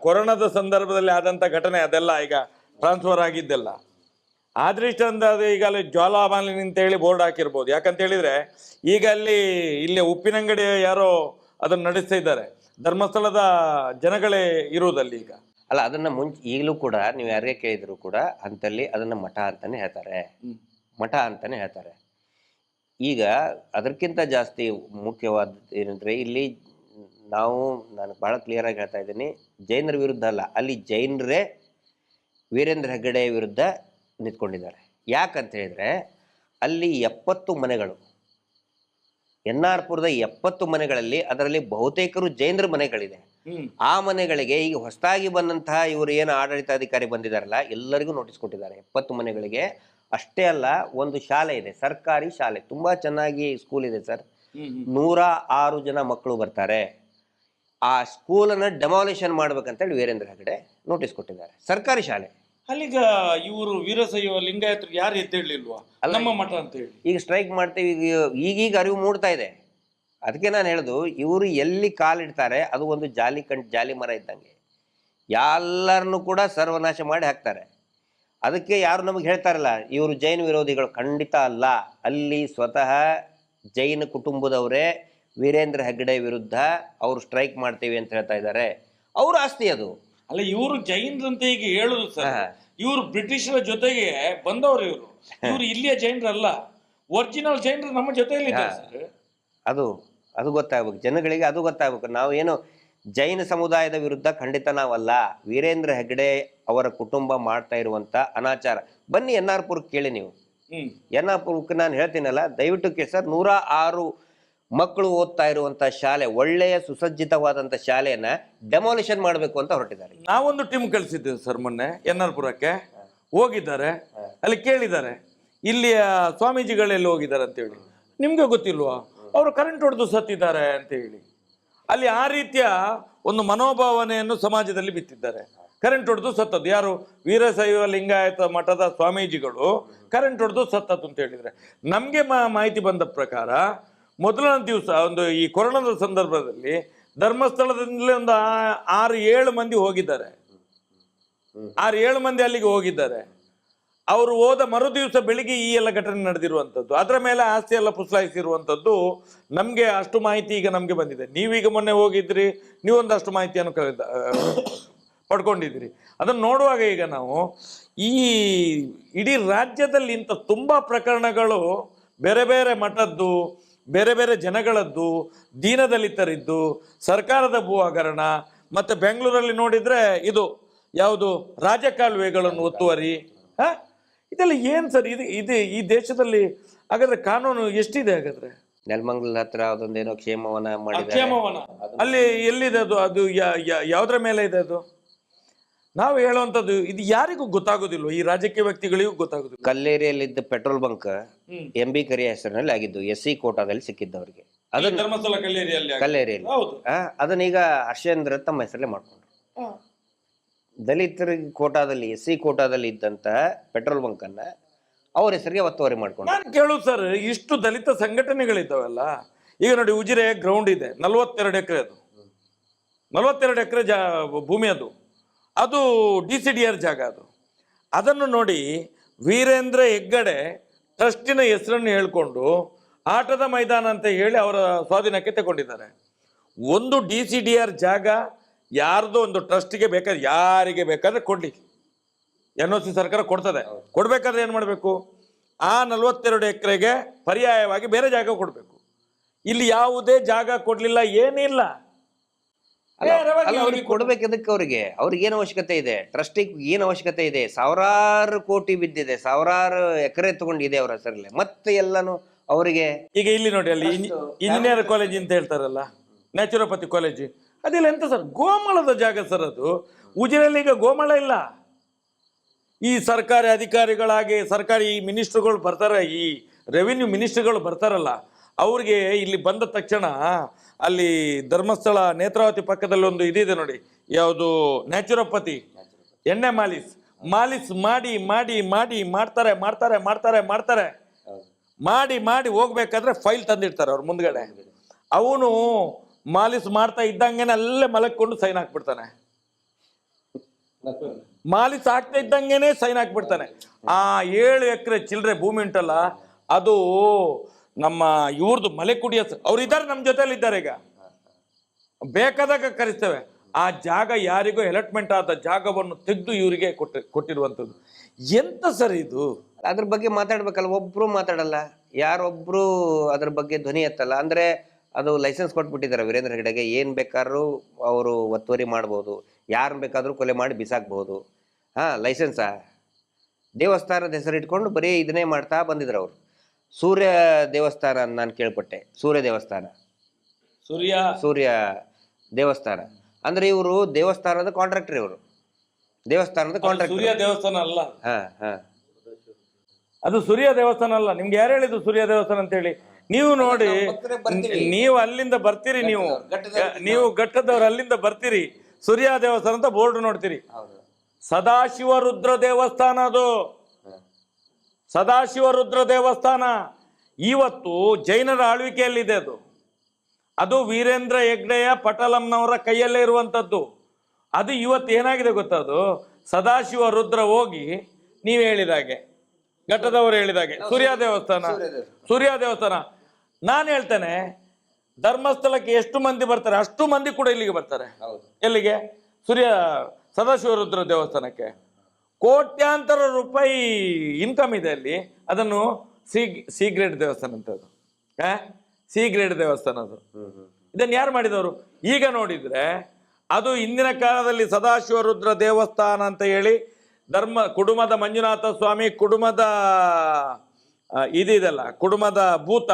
B: ಕೊರೋನಾದ ಸಂದರ್ಭದಲ್ಲಿ ಆದಂತ ಘಟನೆ ಅದೆಲ್ಲ ಈಗ ಟ್ರಾನ್ಸ್ಫರ್ ಆಗಿದ್ದೆಲ್ಲ. ಆದೃಷ್ಟಂದ ಈಗ ಅಲ್ಲಿ ಜ್ವಾಲಾಮಾಲಿನಿ ಅಂತ ಹೇಳಿ ಬೋರ್ಡ್ ಹಾಕಿರ್ಬೋದು. ಯಾಕಂತ ಹೇಳಿದ್ರೆ ಈಗ ಇಲ್ಲಿ ಉಪ್ಪಿನಂಗಡಿ ಯಾರೋ ಅದನ್ನ ನಡೆಸ್ತಾ ಇದ್ದಾರೆ. ಧರ್ಮಸ್ಥಳದ ಜನಗಳೇ ಇರುವುದಲ್ಲಿ ಈಗ.
C: ಅಲ್ಲ, ಅದನ್ನ ಈಗಲೂ ಕೂಡ ನೀವು ಯಾರಿಗೆ ಕೇಳಿದ್ರು ಕೂಡ ಅಂತಲ್ಲಿ ಅದನ್ನ ಮಠ ಅಂತಾನೆ ಹೇಳ್ತಾರೆ. ಈಗ ಅದಕ್ಕಿಂತ ಜಾಸ್ತಿ ಮುಖ್ಯವಾದ ಏನಂದ್ರೆ, ಇಲ್ಲಿ ನಾನು ಬಹಳ ಕ್ಲಿಯರ್ ಆಗಿ ಹೇಳ್ತಾ ಇದ್ದೀನಿ, ಜೈನರ ವಿರುದ್ಧ ಅಲ್ಲ, ಅಲ್ಲಿ ಜೈನರೇ ವೀರೇಂದ್ರ ಹೆಗ್ಗಡೆ ವಿರುದ್ಧ ನಿಂತ್ಕೊಂಡಿದ್ದಾರೆ. ಯಾಕಂತ ಹೇಳಿದ್ರೆ ಅಲ್ಲಿ 70 ಮನೆಗಳು NR ಪುರದ 70 ಮನೆಗಳಲ್ಲಿ ಅದರಲ್ಲಿ ಬಹುತೇಕರು ಜೈನರ ಮನೆಗಳಿದೆ. ಆ ಮನೆಗಳಿಗೆ ಈಗ ಹೊಸದಾಗಿ ಬಂದಂತಹ ಇವರು ಏನು ಆಡಳಿತಾಧಿಕಾರಿ ಬಂದಿದ್ದಾರಲ್ಲ, ಎಲ್ಲರಿಗೂ ನೋಟಿಸ್ ಕೊಟ್ಟಿದ್ದಾರೆ 70 ಮನೆಗಳಿಗೆ. ಅಷ್ಟೇ ಅಲ್ಲ, ಒಂದು ಶಾಲೆ ಇದೆ, ಸರ್ಕಾರಿ ಶಾಲೆ, ತುಂಬಾ ಚೆನ್ನಾಗಿ ಸ್ಕೂಲ್ ಇದೆ ಸರ್. 106 ಜನ ಮಕ್ಕಳು ಬರ್ತಾರೆ. ಆ ಸ್ಕೂಲನ್ನು ಡೆಮಾಲಿಷನ್ ಮಾಡ್ಬೇಕಂತೇಳಿ ವೀರೇಂದ್ರ ಹೆಗಡೆ ನೋಟಿಸ್ ಕೊಟ್ಟಿದ್ದಾರೆ. ಸರ್ಕಾರಿ ಶಾಲೆ.
B: ಅಲ್ಲಿಗ ಇವರು ವೀರಶೈವ ಲಿಂಗಾಯತರು ಯಾರು ಎದ್ದೇಳಲಿಲ್ವಾ ನಮ್ಮ ಮಠ ಅಂತ ಹೇಳಿ
C: ಈಗ ಸ್ಟ್ರೈಕ್ ಮಾಡ್ತೀವಿ, ಈಗೀಗ ಅರಿವು ಮೂಡ್ತಾ ಇದೆ. ಅದಕ್ಕೆ ನಾನು ಹೇಳುದು, ಇವರು ಎಲ್ಲಿ ಕಾಲಿಡ್ತಾರೆ ಅದು ಒಂದು ಜಾಲಿ ಮರ ಇದ್ದಂಗೆ, ಎಲ್ಲರನ್ನು ಕೂಡ ಸರ್ವನಾಶ ಮಾಡಿ ಹಾಕ್ತಾರೆ. ಅದಕ್ಕೆ ಯಾರು ನಮಗೆ ಹೇಳ್ತಾರಲ್ಲ ಇವರು ಜೈನ ವಿರೋಧಿಗಳು, ಖಂಡಿತ ಅಲ್ಲ. ಅಲ್ಲಿ ಸ್ವತಃ ಜೈನ ಕುಟುಂಬದವರೇ ವೀರೇಂದ್ರ ಹೆಗ್ಗಡೆ ವಿರುದ್ಧ ಅವರು ಸ್ಟ್ರೈಕ್ ಮಾಡ್ತೀವಿ ಅಂತ ಹೇಳ್ತಾ ಇದ್ದಾರೆ. ಅವ್ರ ಆಸ್ತಿ ಅದು.
B: ಅಲ್ಲ, ಇವರು ಜೈನರಂತ ಈಗ ಹೇಳುದು ಸರ್, ಇವರು ಬ್ರಿಟಿಷರ ಜೊತೆಗೆ ಬಂದವರು. ಇವರು ಇಲ್ಲಿಯ ಜೈನರಲ್ಲ, ಒರಿಜಿನಲ್ ಜೈನರು ನಮ್ಮ ಜೊತೆಯಲ್ಲಿ
C: ಅದು ಗೊತ್ತಾಗ್ಬೇಕು ಜನಗಳಿಗೆ, ಅದು ಗೊತ್ತಾಗ್ಬೇಕು. ನಾವೇನು ಜೈನ ಸಮುದಾಯದ ವಿರುದ್ಧ ಖಂಡಿತ ನಾವಲ್ಲ. ವೀರೇಂದ್ರ ಹೆಗ್ಗಡೆ ಅವರ ಕುಟುಂಬ ಮಾಡ್ತಾ ಇರುವಂತ ಅನಾಚಾರ. ಬನ್ನಿ NR ಪುರಕ್ಕೆ ಕೇಳಿ ನೀವು. NR ಪುರಕ್ಕೆ ನಾನು ಹೇಳ್ತೀನಲ್ಲ, ದಯವಿಟ್ಟು ಕೇಳಿ ಸರ್. 106 ಮಕ್ಕಳು ಓದ್ತಾ ಇರುವಂತ ಶಾಲೆ, ಒಳ್ಳೆಯ ಸುಸಜ್ಜಿತವಾದಂತ ಶಾಲೆಯನ್ನ ಡೆಮಾಲಿಷನ್ ಮಾಡಬೇಕು ಅಂತ ಹೊರಟಿದ್ದಾರೆ.
B: ನಾವೊಂದು ಟೀಮ್ ಕಳಿಸಿದ್ದೇವೆ ಸರ್ ಮೊನ್ನೆ NR ಪುರಕ್ಕೆ. ಹೋಗಿದ್ದಾರೆ, ಅಲ್ಲಿ ಕೇಳಿದ್ದಾರೆ ಇಲ್ಲಿಯ ಸ್ವಾಮೀಜಿಗಳೆಲ್ಲ ಹೋಗಿದ್ದಾರೆ ಅಂತ ಹೇಳಿ. ನಿಮ್ಗೆ ಗೊತ್ತಿಲ್ವಾ ಅವರು ಕರೆಂಟ್ ಹೊಡೆದು ಸತ್ತಿದ್ದಾರೆ ಅಂತ ಹೇಳಿ. ಅಲ್ಲಿ ಆ ರೀತಿಯ ಒಂದು ಮನೋಭಾವನೆಯನ್ನು ಸಮಾಜದಲ್ಲಿ ಬಿತ್ತಿದ್ದಾರೆ. ಕರೆಂಟ್ ಹೊಡೆದು ಸತ್ತದ್ದು ಯಾರು? ವೀರಶೈವ ಲಿಂಗಾಯತ ಮಠದ ಸ್ವಾಮೀಜಿಗಳು ಕರೆಂಟ್ ಹೊಡೆದು ಸತ್ತದ್ದು ಅಂತ ಹೇಳಿದ್ರೆ. ನಮ್ಗೆ ಮಾಹಿತಿ ಬಂದ ಪ್ರಕಾರ ಮೊದಲನೇ ದಿವಸ ಒಂದು ಈ ಕೊರೋನಾದ ಸಂದರ್ಭದಲ್ಲಿ ಧರ್ಮಸ್ಥಳದಿಂದಲೇ ಒಂದು 6-7 ಮಂದಿ ಹೋಗಿದ್ದಾರೆ. 6-7 ಮಂದಿ ಅಲ್ಲಿಗೆ ಹೋಗಿದ್ದಾರೆ. ಅವರು ಹೋದ ಮರು ದಿವಸ ಬೆಳಿಗ್ಗೆ ಈ ಎಲ್ಲ ಘಟನೆ ನಡೆದಿರುವಂಥದ್ದು, ಅದರ ಮೇಲೆ ಆಸ್ತಿ ಎಲ್ಲ ಪುಸಲಾಯಿಸಿರುವಂಥದ್ದು ನಮಗೆ ಅಷ್ಟು ಮಾಹಿತಿ ಈಗ ನಮಗೆ ಬಂದಿದೆ. ನೀವೀಗ ಮೊನ್ನೆ ಹೋಗಿದ್ರಿ, ನೀವೊಂದಷ್ಟು ಮಾಹಿತಿಯನ್ನು ಪಡ್ಕೊಂಡಿದ್ದೀರಿ. ಅದನ್ನು ನೋಡುವಾಗ ಈಗ ನಾವು ಈ ಇಡೀ ರಾಜ್ಯದಲ್ಲಿ ಇಂಥ ತುಂಬ ಪ್ರಕರಣಗಳು ಬೇರೆ ಬೇರೆ ಮಠದ್ದು, ಬೇರೆ ಬೇರೆ ಜನಗಳದ್ದು, ದೀನದಲಿತರಿದ್ದು, ಸರ್ಕಾರದ ಭೂ ಹಗರಣ, ಮತ್ತು ಬೆಂಗಳೂರಲ್ಲಿ ನೋಡಿದರೆ ಇದು ಯಾವುದು ರಾಜಕಾಲುವೆಗಳನ್ನು ಒತ್ತುವರಿ, ಇದೆಲ್ಲ ಏನು ಸರ್? ಇದು ಈ ದೇಶದಲ್ಲಿ ಹಾಗಾದ್ರೆ ಕಾನೂನು ಎಷ್ಟಿದೆ? ಹಾಗಾದ್ರೆ
C: ನೆಲಮಂಗಲ ಹತ್ರ ಅದೊಂದೇನೋ ಕ್ಷೇಮವನ ಮಾಡಿದ್ದಾರೆ.
B: ಕ್ಷೇಮವನ ಅಲ್ಲಿ ಎಲ್ಲಿದೆ ಅದು? ಅದು ಯಾವುದ್ರ ಮೇಲೆ ಇದೆ ಅದು? ನಾವು ಹೇಳುವಂಥದ್ದು ಇದು ಯಾರಿಗೂ ಗೊತ್ತಾಗೋದಿಲ್ಲ, ಈ ರಾಜಕೀಯ ವ್ಯಕ್ತಿಗಳಿಗೂ ಗೊತ್ತಾಗೋದಿಲ್ಲ.
C: ಕಲ್ಲೇರಿಯಲ್ಲಿದ್ದ ಪೆಟ್ರೋಲ್ ಬಂಕ್ MB ಕರಿಯ ಹೆಸರಿನಲ್ಲಿ ಆಗಿದ್ದು, SC ಕೋಟಾದಲ್ಲಿ ಸಿಕ್ಕಿದ್ದವರಿಗೆ. ಅದನ್ನ
B: ಧರ್ಮಸ್ಥಳ
C: ಕಲ್ಲೇರಿಯಲ್ಲಿ ಅದನ್ನೀಗ ಹರ್ಷೇಂದ್ರ ತಮ್ಮ ಹೆಸರಲ್ಲೇ ಮಾಡ್ಕೊಂಡ್ರು. ದಲಿತರ ಕೋಟಾದಲ್ಲಿ SC ಕೋಟಾದಲ್ಲಿ ಇದ್ದಂತಹ ಪೆಟ್ರೋಲ್ ಬಂಕ್ ಅನ್ನ ಅವ್ರ ಹೆಸರಿಗೆ ಒತ್ತುವರಿ ಮಾಡ್ಕೊಂಡು.
B: ನಾನು ಕೇಳುದು ಸರ್, ಇಷ್ಟು ದಲಿತ ಸಂಘಟನೆಗಳಿದ್ದಾವಲ್ಲ, ಈಗ ನೋಡಿ ಉಜಿರೆ ಗ್ರೌಂಡ್ ಇದೆ, 42 ಎಕರೆ, ಅದು 42 ಎಕರೆ ಭೂಮಿ, ಅದು DCDR ಜಾಗ. ಅದನ್ನು ನೋಡಿ ವೀರೇಂದ್ರ ಹೆಗ್ಗಡೆ ಟ್ರಸ್ಟಿನ ಹೆಸರನ್ನು ಹೇಳ್ಕೊಂಡು ಆಟದ ಮೈದಾನ ಅಂತ ಹೇಳಿ ಅವರ ಸ್ವಾಧೀನಕ್ಕೆ ತಗೊಂಡಿದ್ದಾರೆ. ಒಂದು DCDR ಜಾಗ ಯಾರ್ದೋ ಒಂದು ಟ್ರಸ್ಟಿಗೆ ಬೇಕಾದ್ರೆ ಯಾರಿಗೆ ಬೇಕಾದ್ರೆ ಕೊಡ್ಲಿ, NOC ಸರ್ಕಾರ ಕೊಡ್ತದೆ. ಕೊಡ್ಬೇಕಾದ್ರೆ ಏನ್ ಮಾಡಬೇಕು? ಆ 42 ಎಕರೆಗೆ ಪರ್ಯಾಯವಾಗಿ ಬೇರೆ ಜಾಗ ಕೊಡ್ಬೇಕು. ಇಲ್ಲಿ ಯಾವುದೇ ಜಾಗ ಕೊಡ್ಲಿಲ್ಲ, ಏನಿಲ್ಲ.
C: ಅವ್ರಿಗೆ ಕೊಡ್ಬೇಕದಕ್ಕೆ ಅವ್ರಿಗೆ ಏನು ಅವಶ್ಯಕತೆ ಇದೆ? ಟ್ರಸ್ಟಿಗೆ ಏನು ಅವಶ್ಯಕತೆ ಇದೆ? ಸಾವಿರಾರು ಕೋಟಿ ಬಿದ್ದಿದೆ, ಸಾವಿರಾರು ಎಕರೆ ತಗೊಂಡಿದೆ ಅವರ ಹೆಸರಲ್ಲಿ, ಮತ್ತೆ ಎಲ್ಲಾನು ಅವರಿಗೆ.
B: ಈಗ ಇಲ್ಲಿ ನೋಡಿ, ಅಲ್ಲಿ ಇಂಜಿನಿಯರ್ ಕಾಲೇಜ್ ಅಂತ ಹೇಳ್ತಾರಲ್ಲ, ನ್ಯಾಚುರೋಪತಿ ಕಾಲೇಜ್, ಅದೆಲ್ಲ ಎಂತ ಸರ್? ಗೋಮಾಳದ ಜಾಗ ಸರ್ ಅದು. ಉಜಿರೆಯಲ್ಲಿ ಈಗ ಗೋಮಾಳ ಇಲ್ಲ. ಈ ಸರ್ಕಾರಿ ಅಧಿಕಾರಿಗಳಾಗಿ ಸರ್ಕಾರಿ ಮಿನಿಸ್ಟ್ರುಗಳು ಬರ್ತಾರೆ, ಈ ರೆವಿನ್ಯೂ ಮಿನಿಸ್ಟ್ರುಗಳು ಬರ್ತಾರಲ್ಲ, ಅವ್ರಿಗೆ ಇಲ್ಲಿ ಬಂದ ತಕ್ಷಣ ಅಲ್ಲಿ ಧರ್ಮಸ್ಥಳ ನೇತ್ರಾವತಿ ಪಕ್ಕದಲ್ಲಿ ಒಂದು ಇದಿದೆ ನೋಡಿ, ಯಾವುದು ನ್ಯಾಚುರೋಪತಿ ಎಣ್ಣೆ ಮಾಲಿಸ್ ಮಾಡಿ ಮಾಡಿ ಮಾಡಿ ಮಾಡ್ತಾರೆ ಮಾಡ್ತಾರೆ ಮಾಡ್ತಾರೆ ಮಾಡ್ತಾರೆ ಮಾಡಿ ಮಾಡಿ ಹೋಗ್ಬೇಕಾದ್ರೆ ಫೈಲ್ ತಂದಿರ್ತಾರೆ ಅವ್ರ ಮುಂದ್ಗಡೆ. ಅವನು ಮಾಲಿಸ್ ಮಾಡ್ತಾ ಇದ್ದಂಗೆನೆ ಅಲ್ಲೇ ಮಲಕ್ಕೊಂಡು ಸೈನ್ ಹಾಕ್ಬಿಡ್ತಾನೆ. ಮಾಲಿಸ್ ಆಗ್ತಾ ಇದ್ದಂಗೆನೆ ಸೈನ್ ಹಾಕ್ಬಿಡ್ತಾನೆ. ಆ 7 ಎಕರೆ ಚಿಲ್ಲರೆ ಭೂಮಿ ಉಂಟಲ್ಲ, ಅದು ನಮ್ಮ ಇವ್ರದ್ದು ಮಲೆಕುಡಿಯ ಅವ್ರು ಇದ್ದಾರೆ, ನಮ್ಮ ಜೊತೆಲಿ ಇದ್ದಾರೆ. ಈಗ ಬೇಕಾದಾಗ ಕರೆಸ್ತೇವೆ. ಆ ಜಾಗ ಯಾರಿಗೂ ಅಲಾಟ್ಮೆಂಟ್ ಆದ ಜಾಗವನ್ನು ತೆಗೆದು ಇವರಿಗೆ ಕೊಟ್ಟಿರುವಂಥದ್ದು. ಎಂತ ಸರ್ ಇದು?
C: ಅದ್ರ ಬಗ್ಗೆ ಮಾತಾಡ್ಬೇಕಲ್ಲ, ಒಬ್ರು ಮಾತಾಡಲ್ಲ, ಯಾರೊಬ್ರು ಅದ್ರ ಬಗ್ಗೆ ಧ್ವನಿ ಎತ್ತಲ್ಲ. ಅಂದ್ರೆ ಅದು ಲೈಸೆನ್ಸ್ ಕೊಟ್ಬಿಟ್ಟಿದ್ದಾರೆ ವೀರೇಂದ್ರ ಹೆಗ್ಗಡೆಗೆ, ಏನ್ ಬೇಕಾದ್ರೂ ಅವರು ಒತ್ತುವರಿ ಮಾಡ್ಬೋದು, ಯಾರನ್ನ ಬೇಕಾದ್ರೂ ಕೊಲೆ ಮಾಡಿ ಬಿಸಾಕ್ಬಹುದು. ಲೈಸೆನ್ಸಾ? ದೇವಸ್ಥಾನದ ಹೆಸರು ಇಟ್ಕೊಂಡು ಬರೀ ಇದನ್ನೇ ಮಾಡ್ತಾ ಬಂದಿದ್ರು ಅವರು. ಸೂರ್ಯ ದೇವಸ್ಥಾನ ನಾನು ಕೇಳ್ಪಟ್ಟೆ. ಸೂರ್ಯ ದೇವಸ್ಥಾನ, ಸೂರ್ಯ ದೇವಸ್ಥಾನ ಅಂದ್ರೆ ಇವರು ದೇವಸ್ಥಾನದ ಕಾಂಟ್ರಾಕ್ಟರ್, ಇವರು ದೇವಸ್ಥಾನದ ಕಾಂಟ್ರಾಕ್ಟರ್.
B: ಸೂರ್ಯ ದೇವಸ್ಥಾನ ಅಲ್ಲ,
C: ಹಾ ಹಾ
B: ಅದು ಸೂರ್ಯ ದೇವಸ್ಥಾನ ಅಲ್ಲ. ನಿಮ್ಗೆ ಯಾರು ಹೇಳಿದ್ದು ಸೂರ್ಯ ದೇವಸ್ಥಾನ ಅಂತ ಹೇಳಿ? ನೀವು ನೋಡಿ, ನೀವು ಅಲ್ಲಿಂದ ಬರ್ತೀರಿ, ನೀವು ಘಟ್ಟದವ್ರು ಅಲ್ಲಿಂದ ಬರ್ತೀರಿ, ಸೂರ್ಯ ದೇವಸ್ಥಾನ ಅಂತ ಬೋರ್ಡ್ ನೋಡ್ತೀರಿ. ಸದಾಶಿವ ರುದ್ರ ದೇವಸ್ಥಾನ ಅದು, ಸದಾಶಿವ ರುದ್ರ ದೇವಸ್ಥಾನ. ಇವತ್ತು ಜೈನರ ಆಳ್ವಿಕೆಯಲ್ಲಿದೆ ಅದು. ಅದು ವೀರೇಂದ್ರ ಹೆಗ್ಡೆಯ ಪಟಲಂನವರ ಕೈಯಲ್ಲೇ ಇರುವಂಥದ್ದು. ಅದು ಇವತ್ತು ಏನಾಗಿದೆ ಗೊತ್ತಾ, ಅದು ಸದಾಶಿವ ರುದ್ರ ಹೋಗಿ ನೀವು ಹೇಳಿದಾಗೆ, ಘಟ್ಟದವರು ಹೇಳಿದಾಗೆ ಸೂರ್ಯ ದೇವಸ್ಥಾನ. ನಾನು ಹೇಳ್ತೇನೆ, ಧರ್ಮಸ್ಥಳಕ್ಕೆ ಎಷ್ಟು ಮಂದಿ ಬರ್ತಾರೆ ಅಷ್ಟು ಮಂದಿ ಕೂಡ ಇಲ್ಲಿಗೆ ಬರ್ತಾರೆ. ಎಲ್ಲಿಗೆ? ಸದಾಶಿವ ರುದ್ರ ದೇವಸ್ಥಾನಕ್ಕೆ ಕೋಟ್ಯಾಂತರ ರೂಪಾಯಿ ಇನ್ಕಮ್ ಇದೆ ಅಲ್ಲಿ. ಅದನ್ನು ಸಿ ಗ್ರೇಡ್ ದೇವಸ್ಥಾನ ಅಂತ, ಅದು ಸಿ ಗ್ರೇಡ್ ದೇವಸ್ಥಾನ ಅದು. ಇದನ್ನು ಯಾರು ಮಾಡಿದವರು? ಈಗ ನೋಡಿದ್ರೆ ಅದು ಹಿಂದಿನ ಕಾಲದಲ್ಲಿ ಸದಾಶಿವ ರುದ್ರ ದೇವಸ್ಥಾನ ಅಂತ ಹೇಳಿ ಕುಡುಮದ ಮಂಜುನಾಥ ಸ್ವಾಮಿ, ಕುಡುಮದ ಇದೆಲ್ಲ ಕುಡುಮದ ಭೂತ,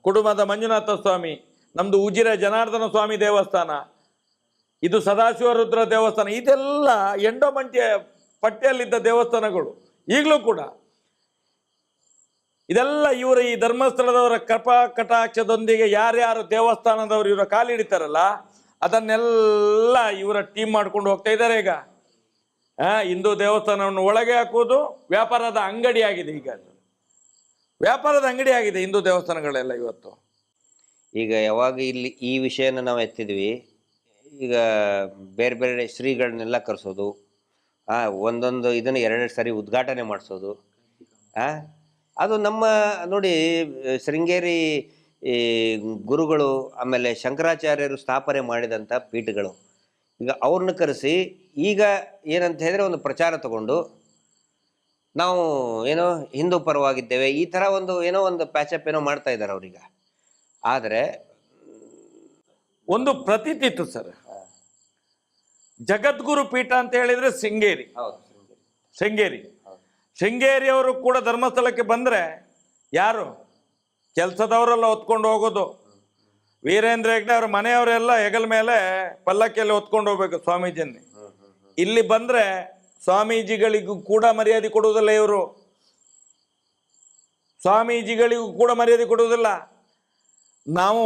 B: ಕುಡುಮದ ಮಂಜುನಾಥ ಸ್ವಾಮಿ, ನಮ್ದು ಉಜಿರೆ ಜನಾರ್ದನ ಸ್ವಾಮಿ ದೇವಸ್ಥಾನ, ಇದು ಸದಾಶಿವ ರುದ್ರ ದೇವಸ್ಥಾನ, ಇದೆಲ್ಲ ಎಂಡೋಮೆಂಟ್ ಪಟ್ಟಿಯಲ್ಲಿದ್ದ ದೇವಸ್ಥಾನಗಳು. ಈಗಲೂ ಕೂಡ ಇದೆಲ್ಲ ಇವರ ಈ ಧರ್ಮಸ್ಥಳದವರ ಕೃಪಾ ಕಟಾಕ್ಷದೊಂದಿಗೆ ಯಾರ್ಯಾರು ದೇವಸ್ಥಾನದವರು ಇವರ ಕಾಲಿಡಿತಾರಲ್ಲ, ಅದನ್ನೆಲ್ಲ ಇವರ ಟೀಮ್ ಮಾಡ್ಕೊಂಡು ಹೋಗ್ತಾ ಇದ್ದಾರೆ. ಈಗ ಹಿಂದೂ ದೇವಸ್ಥಾನವನ್ನು ಒಳಗೆ ಹಾಕುವುದು ವ್ಯಾಪಾರದ ಅಂಗಡಿ ಆಗಿದೆ. ಈಗ ವ್ಯಾಪಾರದ ಅಂಗಡಿ ಆಗಿದೆ ಹಿಂದೂ ದೇವಸ್ಥಾನಗಳೆಲ್ಲ ಇವತ್ತು.
C: ಈಗ ಯಾವಾಗ ಇಲ್ಲಿ ಈ ವಿಷಯನ ನಾವು ಎತ್ತಿದ್ವಿ, ಈಗ ಬೇರೆ ಬೇರೆ ಶ್ರೀಗಳನ್ನೆಲ್ಲ ಕರೆಸೋದು, ಒಂದೊಂದು ಇದನ್ನು 2 ಸರಿ ಉದ್ಘಾಟನೆ ಮಾಡಿಸೋದು, ಅದು ನಮ್ಮ ನೋಡಿ ಶೃಂಗೇರಿ ಗುರುಗಳು, ಆಮೇಲೆ ಶಂಕರಾಚಾರ್ಯರು ಸ್ಥಾಪನೆ ಮಾಡಿದಂಥ ಪೀಠಗಳು. ಈಗ ಅವ್ರನ್ನ ಕರೆಸಿ ಈಗ ಏನಂತ ಹೇಳಿದ್ರೆ ಒಂದು ಪ್ರಚಾರ ತಗೊಂಡು ನಾವು ಏನೋ ಹಿಂದೂ ಪರವಾಗಿದ್ದೇವೆ, ಈ ಥರ ಒಂದು ಪ್ಯಾಚಪ್ ಏನೋ ಮಾಡ್ತಾ ಇದ್ದಾರೆ ಅವ್ರೀಗ. ಆದರೆ
B: ಒಂದು ಪ್ರತೀತಿ ಇತ್ತು ಸರ್, ಜಗದ್ಗುರು ಪೀಠ ಅಂತ ಹೇಳಿದ್ರೆ ಶೃಂಗೇರಿ ಅವರು ಕೂಡ ಧರ್ಮಸ್ಥಳಕ್ಕೆ ಬಂದರೆ ಯಾರು ಕೆಲಸದವರೆಲ್ಲ ಹೊತ್ಕೊಂಡು ಹೋಗೋದು. ವೀರೇಂದ್ರ ಹೆಗ್ಡೆ ಅವ್ರ ಮನೆಯವರೆಲ್ಲ ಹೆಗಲ ಮೇಲೆ ಪಲ್ಲಕ್ಕಿಯಲ್ಲಿ ಹೊತ್ಕೊಂಡು ಹೋಗ್ಬೇಕು ಸ್ವಾಮೀಜಿಯನ್ನೇ. ಇಲ್ಲಿ ಬಂದ್ರೆ ಸ್ವಾಮೀಜಿಗಳಿಗೂ ಕೂಡ ಮರ್ಯಾದೆ ಕೊಡುವುದಿಲ್ಲ ಇವರು, ಸ್ವಾಮೀಜಿಗಳಿಗೂ ಕೂಡ ಮರ್ಯಾದೆ ಕೊಡುವುದಿಲ್ಲ. ನಾವು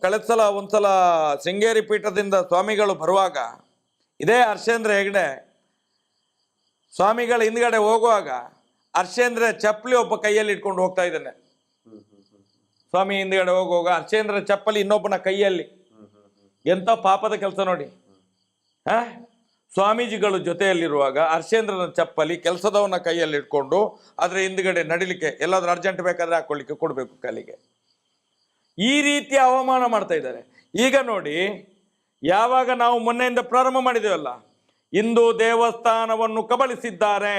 B: ಕಳೆದ ಸಲ ಒಂದ್ಸಲ ಶೃಂಗೇರಿ ಪೀಠದಿಂದ ಸ್ವಾಮಿಗಳು ಬರುವಾಗ, ಇದೇ ಹರ್ಷೇಂದ್ರ ಹೆಗ್ಡೆ ಸ್ವಾಮಿಗಳ ಹಿಂದ್ಗಡೆ ಹೋಗುವಾಗ ಹರ್ಷೇಂದ್ರ ಚಪ್ಪಲಿ ಒಬ್ಬ ಕೈಯಲ್ಲಿ ಇಟ್ಕೊಂಡು ಹೋಗ್ತಾ ಇದ್ದಾನೆ. ಸ್ವಾಮಿ ಹಿಂದ್ಗಡೆ ಹೋಗುವಾಗ ಹರ್ಷೇಂದ್ರ ಚಪ್ಪಲಿ ಇನ್ನೊಬ್ಬನ ಕೈಯಲ್ಲಿ. ಎಂತ ಪಾಪದ ಕೆಲಸ ನೋಡಿ. ಸ್ವಾಮೀಜಿಗಳು ಜೊತೆಯಲ್ಲಿರುವಾಗ ಹರ್ಷೇಂದ್ರನ ಚಪ್ಪಲಿ ಕೆಲಸದವನ ಕೈಯಲ್ಲಿ ಇಟ್ಕೊಂಡು ಅದ್ರ ಹಿಂದ್ಗಡೆ ನಡಿಲಿಕ್ಕೆ ಎಲ್ಲಾದ್ರೂ ಅರ್ಜೆಂಟ್ ಬೇಕಾದ್ರೆ ಹಾಕೊಳ್ಳಿಕ್ಕೆ ಕೊಡ್ಬೇಕು ಕಾಲಿಗೆ. ಈ ರೀತಿ ಅವಮಾನ ಮಾಡ್ತಾ ಇದ್ದಾರೆ. ಈಗ ನೋಡಿ, ಯಾವಾಗ ನಾವು ಮೊನ್ನೆಯಿಂದ ಪ್ರಾರಂಭ ಮಾಡಿದೇವಲ್ಲ, ಹಿಂದೂ ದೇವಸ್ಥಾನವನ್ನು ಕಬಳಿಸಿದ್ದಾರೆ,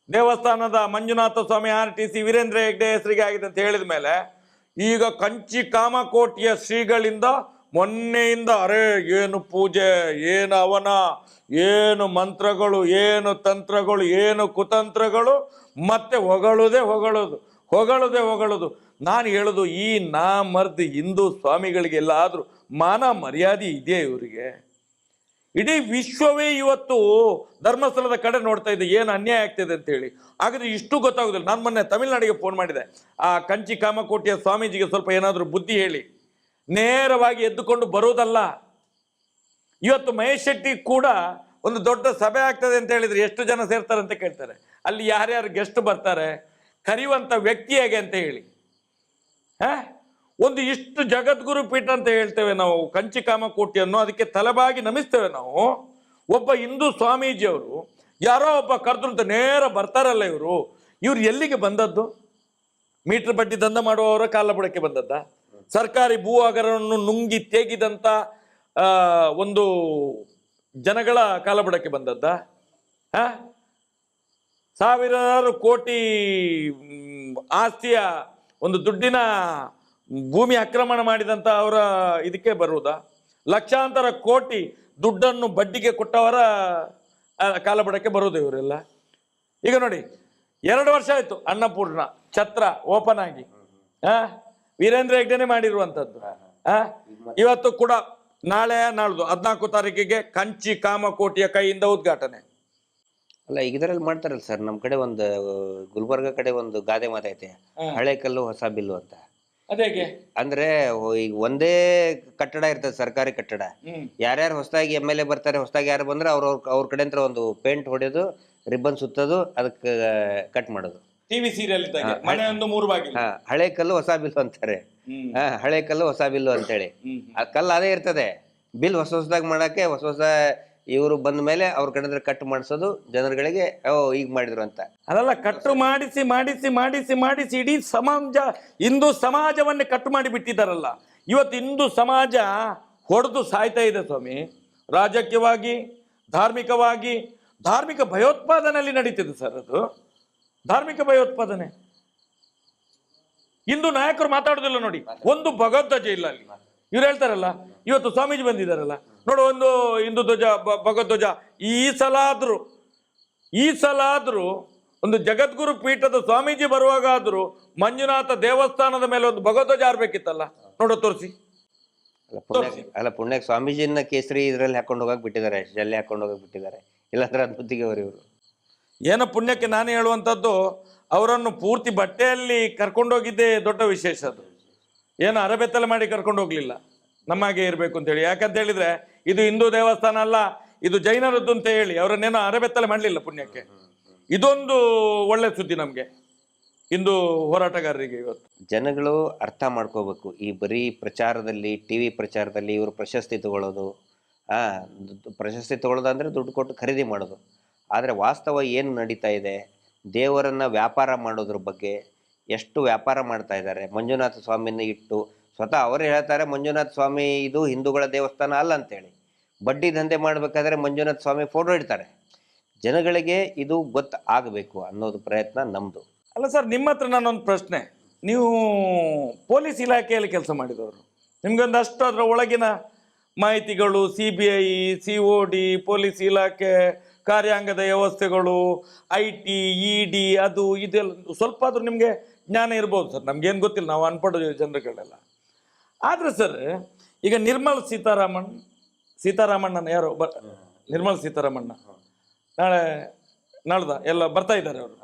B: ದೇವಸ್ಥಾನದ ಮಂಜುನಾಥ ಸ್ವಾಮಿ RTC ವೀರೇಂದ್ರ ಹೆಗ್ಡೆ ಹೆಸರಿಗೆ ಆಗಿದೆ ಅಂತ ಹೇಳಿದ ಮೇಲೆ, ಈಗ ಕಂಚಿ ಕಾಮಕೋಟಿಯ ಶ್ರೀಗಳಿಂದ ಮೊನ್ನೆಯಿಂದ ಅರೆ ಏನು ಪೂಜೆ, ಏನು ಅವನ, ಏನು ಮಂತ್ರಗಳು, ಏನು ತಂತ್ರಗಳು, ಏನು ಕುತಂತ್ರಗಳು, ಮತ್ತೆ ಹೊಗಳುದು. ನಾನು ಹೇಳೋದು, ಈ ಮರ್ದು ಹಿಂದೂ ಸ್ವಾಮಿಗಳಿಗೆಲ್ಲಾದ್ರೂ ಮಾನ ಮರ್ಯಾದೆ ಇದೆಯಾ ಇವರಿಗೆ? ಇಡೀ ವಿಶ್ವವೇ ಇವತ್ತು ಧರ್ಮಸ್ಥಳದ ಕಡೆ ನೋಡ್ತಾ ಇದೆ, ಏನು ಅನ್ಯಾಯ ಆಗ್ತಿದೆ ಅಂತ ಹೇಳಿ. ಹಾಗಾದ್ರೆ ಇಷ್ಟು ಗೊತ್ತಾಗೋದಿಲ್ಲ. ನಾನು ಮೊನ್ನೆ ತಮಿಳ್ನಾಡಿಗೆ ಫೋನ್ ಮಾಡಿದೆ, ಆ ಕಂಚಿ ಕಾಮಕೋಟಿಯ ಸ್ವಾಮೀಜಿಗೆ ಸ್ವಲ್ಪ ಏನಾದರೂ ಬುದ್ಧಿ ಹೇಳಿ. ನೇರವಾಗಿ ಎದ್ದುಕೊಂಡು ಬರುವುದಲ್ಲ. ಇವತ್ತು ಮಹೇಶ್ ಶೆಟ್ಟಿ ಕೂಡ ಒಂದು ದೊಡ್ಡ ಸಭೆ ಆಗ್ತದೆ ಅಂತ ಹೇಳಿದ್ರೆ ಎಷ್ಟು ಜನ ಸೇರ್ತಾರೆ ಅಂತ ಕೇಳ್ತಾರೆ. ಅಲ್ಲಿ ಯಾರ್ಯಾರು ಗೆಸ್ಟ್ ಬರ್ತಾರೆ, ಕರೆಯುವಂಥ ವ್ಯಕ್ತಿ ಹೇಗೆ ಅಂತ ಹೇಳಿ. ಒಂದು ಇಷ್ಟು ಜಗದ್ಗುರು ಪೀಠ ಅಂತ ಹೇಳ್ತೇವೆ ನಾವು ಕಂಚಿ ಕಾಮಕೋಟಿಯನ್ನು, ಅದಕ್ಕೆ ತಲೆಬಾಗಿ ನಮಿಸ್ತೇವೆ ನಾವು. ಒಬ್ಬ ಹಿಂದೂ ಸ್ವಾಮೀಜಿಯವರು ಯಾರೋ ಒಬ್ಬ ಕರೆದ್ರಂತ ನೇರ ಬರ್ತಾರಲ್ಲ ಇವರು ಎಲ್ಲಿಗೆ ಬಂದದ್ದು? ಮೀಟರ್ ಬಡ್ಡಿ ದಂಧ ಮಾಡುವವರ ಕಾಲ ಬುಡಕ್ಕೆ ಬಂದದ್ದ? ಸರ್ಕಾರಿ ಭೂ ಹಗರವನ್ನು ನುಂಗಿ ತೇಗಿದಂತ ಒಂದು ಜನಗಳ ಕಾಲಬುಡಕ್ಕೆ ಬಂದದ್ದ? ಸಾವಿರಾರು ಕೋಟಿ ಆಸ್ತಿಯ ಒಂದು ದುಡ್ಡಿನ ಭೂಮಿ ಆಕ್ರಮಣ ಮಾಡಿದಂತ ಅವರ ಇದಕ್ಕೆ ಬರುವುದಾ? ಲಕ್ಷಾಂತರ ಕೋಟಿ ದುಡ್ಡನ್ನು ಬಡ್ಡಿಗೆ ಕೊಟ್ಟವರ ಕಾಲಬುಡಕ್ಕೆ ಬರುವುದು ಇವರೆಲ್ಲ. ಈಗ ನೋಡಿ, 2 ವರ್ಷ ಆಯ್ತು ಅನ್ನಪೂರ್ಣ ಛತ್ರ ಓಪನ್ ಆಗಿ. ವೀರೇಂದ್ರ ಹೆಗ್ಡೆನೆ ಮಾಡಿರುವಂತದ್ದು. ಇವತ್ತು ಕೂಡ ನಾಳೆ ನಾಳ್ದು 14 ತಾರೀಕಿಗೆ ಕಂಚಿ ಕಾಮಕೋಟಿಯ ಕೈಯಿಂದ ಉದ್ಘಾಟನೆ.
C: ಅಲ್ಲ, ಈಗ ಇದರಲ್ಲಿ ಮಾಡ್ತಾರಲ್ಲ ಸರ್, ನಮ್ಮ ಕಡೆ ಒಂದು ಗುಲ್ಬರ್ಗ ಕಡೆ ಒಂದು ಗಾದೆ ಮಾತೈತೆ, ಹಳೆ ಕಲ್ಲು ಹೊಸ ಬಿಲ್ಲು ಅಂತ.
B: ಅದೇಗೆ
C: ಅಂದ್ರೆ ಈಗ ಒಂದೇ ಕಟ್ಟಡ ಇರ್ತದೆ, ಸರ್ಕಾರಿ ಕಟ್ಟಡ. ಯಾರ್ಯಾರು ಹೊಸದಾಗಿ MLA ಬರ್ತಾರೆ, ಹೊಸದಾಗಿ ಯಾರು ಬಂದ್ರೆ ಅವ್ರ ಕಡೆ ಅಂತ ಒಂದು ಪೇಂಟ್ ಹೊಡೆಯೋದು, ರಿಬ್ಬನ್ ಸುತ್ತೋದು, ಅದಕ್ಕೆ ಕಟ್ ಮಾಡೋದು.
B: ಟಿವಿ ಸೀರಿಯಲ್ ಇದ್ದಾಗ ಮನೆ ಒಂದು 3 ಬಾಗಿಲು.
C: ಹಳೆ ಕಲ್ಲು ಹೊಸ ಬಿಲ್ಲು ಅಂತಾರೆ. ಹಳೆ ಕಲ್ಲು ಹೊಸ ಬಿಲ್ಲು ಅಂತೇಳಿ. ಆ ಕಲ್ಲು ಅದೇ ಇರ್ತದೆ, ಬಿಲ್ ಹೊಸದಾಗಿ ಮಾಡಕ್ಕೆ ಹೊಸ ಇವರು ಬಂದ ಮೇಲೆ ಅವ್ರ ಕಡೆ ಕಟ್ ಮಾಡಿಸೋದು, ಜನರುಗಳಿಗೆ ಈಗ ಮಾಡಿದ್ರು ಅಂತ.
B: ಅದಲ್ಲ, ಕಟ್ಟು ಮಾಡಿಸಿ ಮಾಡಿಸಿ ಮಾಡಿಸಿ ಮಾಡಿಸಿ ಇಡೀ ಸಮಾಜ, ಹಿಂದೂ ಸಮಾಜವನ್ನೇ ಕಟ್ಟು ಮಾಡಿ ಬಿಟ್ಟಿದ್ದಾರಲ್ಲ. ಇವತ್ತು ಹಿಂದೂ ಸಮಾಜ ಹೊಡೆದು ಸಾಯ್ತಾ ಇದೆ ಸ್ವಾಮಿ. ರಾಜಕೀಯವಾಗಿ, ಧಾರ್ಮಿಕವಾಗಿ, ಧಾರ್ಮಿಕ ಭಯೋತ್ಪಾದನೆಯಲ್ಲಿ ನಡೀತಿದೆ ಸರ್. ಅದು ಧಾರ್ಮಿಕ ಭಯೋತ್ಪಾದನೆ. ಹಿಂದೂ ನಾಯಕರು ಮಾತಾಡೋದಿಲ್ಲ ನೋಡಿ, ಒಂದು ಭಗವದ್ಧ್ವಜ ಇಲ್ಲ ಅಲ್ಲಿ. ಇವ್ರು ಹೇಳ್ತಾರಲ್ಲ, ಇವತ್ತು ಸ್ವಾಮೀಜಿ ಬಂದಿದ್ದಾರಲ್ಲ ನೋಡು, ಒಂದು ಹಿಂದೂ ಧ್ವಜ, ಭಗವದ್ಧ್ವಜ. ಈ ಸಲ ಆದ್ರೂ ಒಂದು ಜಗದ್ಗುರು ಪೀಠದ ಸ್ವಾಮೀಜಿ ಬರುವಾಗ ಆದ್ರೂ ಮಂಜುನಾಥ ದೇವಸ್ಥಾನದ ಮೇಲೆ ಒಂದು ಭಗವದ್ಧ್ವಜ ಆರ್ಬೇಕಿತ್ತಲ್ಲ. ನೋಡೋ ತೋರಿಸಿ.
C: ಪುಣ್ಯಕ್ಕೆ ಸ್ವಾಮೀಜಿನ ಕೇಸರಿ ಇದ್ರಲ್ಲಿ ಹಾಕೊಂಡು ಹೋಗಕ್ ಬಿಟ್ಟಿದ್ದಾರೆ, ಜಲ್ಲೆ ಹಾಕೊಂಡು ಹೋಗಕ್ ಬಿಟ್ಟಿದ್ದಾರೆ. ಇಲ್ಲಾಂದ್ರೆ ಅದ್ಭುತಿಗೆ ಅವರು ಇವರು
B: ಏನೋ ಪುಣ್ಯಕ್ಕೆ ನಾನು ಹೇಳುವಂಥದ್ದು, ಅವರನ್ನು ಪೂರ್ತಿ ಬಟ್ಟೆಯಲ್ಲಿ ಕರ್ಕೊಂಡೋಗಿದ್ದೇ ದೊಡ್ಡ ವಿಶೇಷ. ಅದು ಏನು ಅರಬೆತ್ತಲೆ ಮಾಡಿ ಕರ್ಕೊಂಡು ಹೋಗ್ಲಿಲ್ಲ, ನಮ್ಮಾಗೆ ಇರಬೇಕು ಅಂತೇಳಿ. ಯಾಕಂತ ಹೇಳಿದ್ರೆ ಇದು ಹಿಂದೂ ದೇವಸ್ಥಾನ ಅಲ್ಲ, ಇದು ಜೈನರದ್ದು ಅಂತ ಹೇಳಿ ಅವರನ್ನೇನೋ ಅರಬೆತ್ತಲೆ ಮಾಡಲಿಲ್ಲ ಪುಣ್ಯಕ್ಕೆ. ಇದೊಂದು ಒಳ್ಳೆ ಸುದ್ದಿ ನಮಗೆ, ಹಿಂದೂ ಹೋರಾಟಗಾರರಿಗೆ. ಇವತ್ತು
C: ಜನಗಳು ಅರ್ಥ ಮಾಡ್ಕೋಬೇಕು. ಈ ಬರೀ ಪ್ರಚಾರದಲ್ಲಿ, TV ಪ್ರಚಾರದಲ್ಲಿ ಇವರು ಪ್ರಶಸ್ತಿ ತಗೊಳ್ಳೋದು, ಪ್ರಶಸ್ತಿ ತಗೊಳ್ಳೋದಂದ್ರೆ ದುಡ್ಡು ಕೊಟ್ಟು ಖರೀದಿ ಮಾಡೋದು. ಆದರೆ ವಾಸ್ತವ ಏನು ನಡೀತಾ ಇದೆ, ದೇವರನ್ನು ವ್ಯಾಪಾರ ಮಾಡೋದ್ರ ಬಗ್ಗೆ ಎಷ್ಟು ವ್ಯಾಪಾರ ಮಾಡ್ತಾ ಇದ್ದಾರೆ. ಮಂಜುನಾಥ ಸ್ವಾಮಿನ ಇಟ್ಟು ಸ್ವತಃ ಅವರೇ ಹೇಳ್ತಾರೆ, ಮಂಜುನಾಥ ಸ್ವಾಮಿ ಇದು ಹಿಂದೂಗಳ ದೇವಸ್ಥಾನ ಅಲ್ಲ ಅಂತೇಳಿ. ಬಡ್ಡಿ ದಂಧೆ ಮಾಡಬೇಕಾದ್ರೆ ಮಂಜುನಾಥ ಸ್ವಾಮಿ ಫೋಟೋ ಇಡ್ತಾರೆ. ಜನಗಳಿಗೆ ಇದು ಆಗಬೇಕು ಅನ್ನೋದು ಪ್ರಯತ್ನ ನಮ್ಮದು.
B: ಅಲ್ಲ ಸರ್, ನಿಮ್ಮ ಹತ್ರ ನಾನೊಂದು ಪ್ರಶ್ನೆ. ನೀವು ಪೊಲೀಸ್ ಇಲಾಖೆಯಲ್ಲಿ ಕೆಲಸ ಮಾಡಿದವರು, ನಿಮ್ಗೊಂದಷ್ಟು ಅದರ ಒಳಗಿನ ಮಾಹಿತಿಗಳು, CBI, COD, ಪೊಲೀಸ್ ಇಲಾಖೆ, ಕಾರ್ಯಾಂಗದ ವ್ಯವಸ್ಥೆಗಳು, IT, ED, ಅದು ಇದೆಲ್ಲ ಸ್ವಲ್ಪ ಆದ್ರೂ ನಿಮಗೆ ಜ್ಞಾನ ಇರ್ಬೋದು ಸರ್. ನಮ್ಗೇನು ಗೊತ್ತಿಲ್ಲ, ನಾವು ಅನ್ಪಡ ಜನರುಗಳೆಲ್ಲ. ಆದರೆ ಸರ್, ಈಗ ಸೀತಾರಾಮಣ್ಣನ ಯಾರು ನಿರ್ಮಲಾ ಸೀತಾರಾಮಣ್ಣ ನಾಳ್ದ ಎಲ್ಲ ಬರ್ತಾ ಇದ್ದಾರೆ. ಅವರು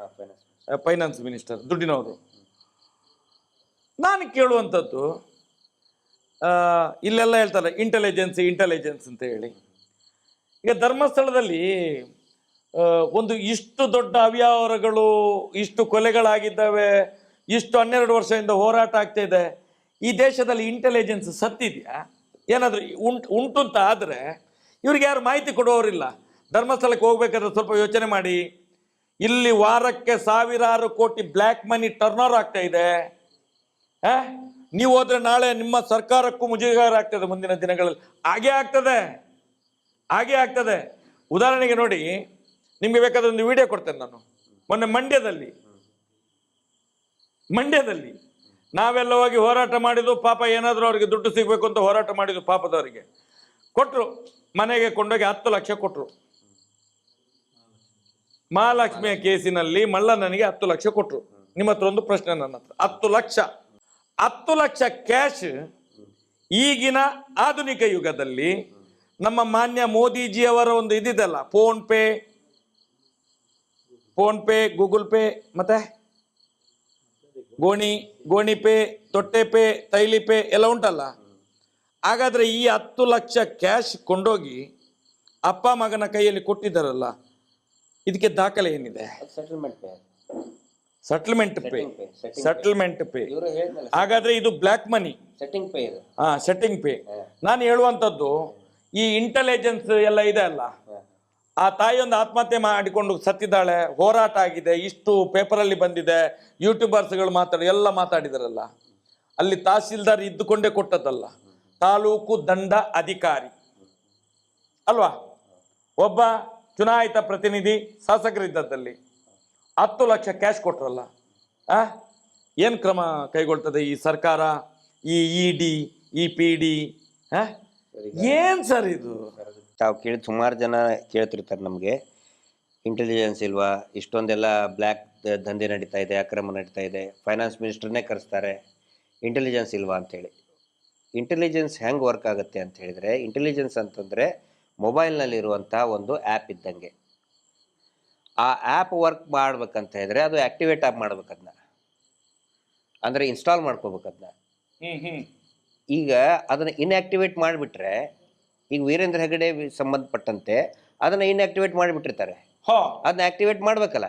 B: ಫೈನಾನ್ಸ್ ಮಿನಿಸ್ಟರ್, ದುಡ್ಡಿನವರು. ನಾನು ಕೇಳುವಂಥದ್ದು, ಇಲ್ಲೆಲ್ಲ ಹೇಳ್ತಾರೆ ಇಂಟೆಲಿಜೆನ್ಸ್ ಅಂತ ಹೇಳಿ. ಈಗ ಧರ್ಮಸ್ಥಳದಲ್ಲಿ ಒಂದು ಇಷ್ಟು ದೊಡ್ಡ ಅವ್ಯವಹಾರಗಳು, ಇಷ್ಟು ಕೊಲೆಗಳಾಗಿದ್ದಾವೆ, ಇಷ್ಟು 12 ವರ್ಷದಿಂದ ಹೋರಾಟ ಆಗ್ತಾ ಇದೆ. ಈ ದೇಶದಲ್ಲಿ ಇಂಟೆಲಿಜೆನ್ಸ್ ಸತ್ತಿದೆಯಾ? ಏನಾದರೂ ಉಂಟು ಅಂತ ಆದರೆ ಇವ್ರಿಗೆ ಯಾರು ಮಾಹಿತಿ ಕೊಡುವವರಿಲ್ಲ. ಧರ್ಮಸ್ಥಳಕ್ಕೆ ಹೋಗ್ಬೇಕಾದ್ರೆ ಸ್ವಲ್ಪ ಯೋಚನೆ ಮಾಡಿ. ಇಲ್ಲಿ ವಾರಕ್ಕೆ 1000 ಕೋಟಿ ಬ್ಲ್ಯಾಕ್ ಮನಿ ಟರ್ನ್ ಓವರ್ ಆಗ್ತಾ ಇದೆ. ನೀವು ಹೋದ್ರೆ ನಾಳೆ ನಿಮ್ಮ ಸರ್ಕಾರಕ್ಕೂ ಮುಜುಗರ ಆಗ್ತದೆ ಮುಂದಿನ ದಿನಗಳಲ್ಲಿ. ಹಾಗೇ ಆಗ್ತದೆ. ಉದಾಹರಣೆಗೆ ನೋಡಿ, ನಿಮ್ಗೆ ಬೇಕಾದ ಒಂದು ವಿಡಿಯೋ ಕೊಡ್ತೇನೆ ನಾನು. ಮೊನ್ನೆ ಮಂಡ್ಯದಲ್ಲಿ ನಾವೆಲ್ಲ ಹೋಗಿ ಹೋರಾಟ ಮಾಡಿದ್ದು, ಪಾಪ ಏನಾದರೂ ಅವ್ರಿಗೆ ದುಡ್ಡು ಸಿಗಬೇಕು ಅಂತ ಹೋರಾಟ ಮಾಡಿದ್ದು, ಪಾಪದವರಿಗೆ ಕೊಟ್ಟರು. ಮನೆಗೆ ಕೊಂಡೋಗಿ 10 ಲಕ್ಷ ಕೊಟ್ಟರು. ಮಹಾಲಕ್ಷ್ಮಿಯ ಕೇಸಿನಲ್ಲಿ ಮಲ್ಲಣ್ಣನಿಗೆ 10 ಲಕ್ಷ ಕೊಟ್ಟರು. ನಿಮ್ಮ ಹತ್ರ ಒಂದು ಪ್ರಶ್ನೆ ನನ್ನ ಹತ್ರ. 10 ಲಕ್ಷ ಕ್ಯಾಶ್ ಈಗಿನ ಆಧುನಿಕ ಯುಗದಲ್ಲಿ ನಮ್ಮ ಮಾನ್ಯ ಮೋದಿಜಿಯವರ ಒಂದು ಇದಿದೆಲ್ಲ, ಫೋನ್ ಪೇ, ಗೂಗಲ್ ಪೇ, ಮತ್ತೆ ಗೋಣಿ ಪೇ, ತೊಟ್ಟೆ ಪೇ, ತೈಲಿ ಪೇ ಎಲ್ಲ ಉಂಟಲ್ಲ. ಹಾಗಾದ್ರೆ ಈ 10 ಲಕ್ಷ ಕ್ಯಾಶ್ ಕೊಂಡೋಗಿ ಅಪ್ಪ ಮಗನ ಕೈಯಲ್ಲಿ ಕೊಟ್ಟಿದ್ದಾರಲ್ಲ, ಇದಕ್ಕೆ ದಾಖಲೆ ಏನಿದೆ? Settlement pay. ಹಾಗಾದ್ರೆ ಇದು ಬ್ಲ್ಯಾಕ್ ಮನಿ, ಸೆಟ್ಟಿಂಗ್ ಪೇ. ನಾನು ಹೇಳುವಂಥದ್ದು, ಈ ಇಂಟೆಲಿಜೆನ್ಸ್ ಎಲ್ಲ ಇದೆ ಅಲ್ಲ, ಆ ತಾಯಿಯೊಂದು ಆತ್ಮಹತ್ಯೆ ಮಾಡಿಕೊಂಡು ಸತ್ತಿದ್ದಾಳೆ, ಹೋರಾಟ ಆಗಿದೆ, ಇಷ್ಟು ಪೇಪರಲ್ಲಿ ಬಂದಿದೆ, ಯೂಟ್ಯೂಬರ್ಸ್ಗಳು ಎಲ್ಲ ಮಾತಾಡಿದಾರಲ್ಲ. ಅಲ್ಲಿ ತಹಸೀಲ್ದಾರ್ ಇದ್ದುಕೊಂಡೇ ಕೊಟ್ಟದ್ದಲ್ಲ, ತಾಲೂಕು ದಂಡ ಅಧಿಕಾರಿ ಅಲ್ವಾ, ಒಬ್ಬ ಚುನಾಯಿತ ಪ್ರತಿನಿಧಿ ಶಾಸಕರಿದ್ದದ್ದಲ್ಲಿ 10 ಲಕ್ಷ ಕ್ಯಾಶ್ ಕೊಟ್ರಲ್ಲ. ಏನು ಕ್ರಮ ಕೈಗೊಳ್ತದೆ ಈ ಸರ್ಕಾರ, ಈ ED, ಈ PD? ಏನ್ ಸರ್ ಇದು?
C: ತಾವು ಸುಮಾರು ಜನ ಕೇಳ್ತಿರ್ತಾರೆ ನಮಗೆ, ಇಂಟೆಲಿಜೆನ್ಸ್ ಇಲ್ವಾ, ಇಷ್ಟೊಂದೆಲ್ಲ ಬ್ಲ್ಯಾಕ್ ದಂಧೆ ನಡೀತಾ ಇದೆ, ಅಕ್ರಮ ನಡೀತಾ ಇದೆ, ಫೈನಾನ್ಸ್ ಮಿನಿಸ್ಟರ್ನೇ ಕರೆಸ್ತಾರೆ, ಇಂಟೆಲಿಜೆನ್ಸ್ ಇಲ್ವಾ ಅಂತೇಳಿ. ಇಂಟೆಲಿಜೆನ್ಸ್ ಹೆಂಗೆ ವರ್ಕ್ ಆಗುತ್ತೆ ಅಂತ ಹೇಳಿದರೆ, ಇಂಟೆಲಿಜೆನ್ಸ್ ಅಂತಂದರೆ ಮೊಬೈಲ್ನಲ್ಲಿರುವಂಥ ಒಂದು ಆ್ಯಪ್ ಇದ್ದಂಗೆ. ಆ ಆ್ಯಪ್ ವರ್ಕ್ ಮಾಡ್ಬೇಕಂತ ಹೇಳಿದ್ರೆ ಅದು ಆ್ಯಕ್ಟಿವೇಟ್ ಆಗಿ ಮಾಡ್ಬೇಕು ಅದನ್ನ, ಅಂದರೆ ಇನ್ಸ್ಟಾಲ್ ಮಾಡ್ಕೋಬೇಕು ಅದನ್ನ. ಈಗ ಅದನ್ನು ಇನ್ಆ್ಯಕ್ಟಿವೇಟ್ ಮಾಡಿಬಿಟ್ರೆ, ಈಗ ವೀರೇಂದ್ರ ಹೆಗಡೆ ಸಂಬಂಧಪಟ್ಟಂತೆ ಅದನ್ನು ಇನ್ಆ್ಯಕ್ಟಿವೇಟ್ ಮಾಡಿಬಿಟ್ಟಿರ್ತಾರೆ, ಅದನ್ನ ಆ್ಯಕ್ಟಿವೇಟ್ ಮಾಡಬೇಕಲ್ಲ,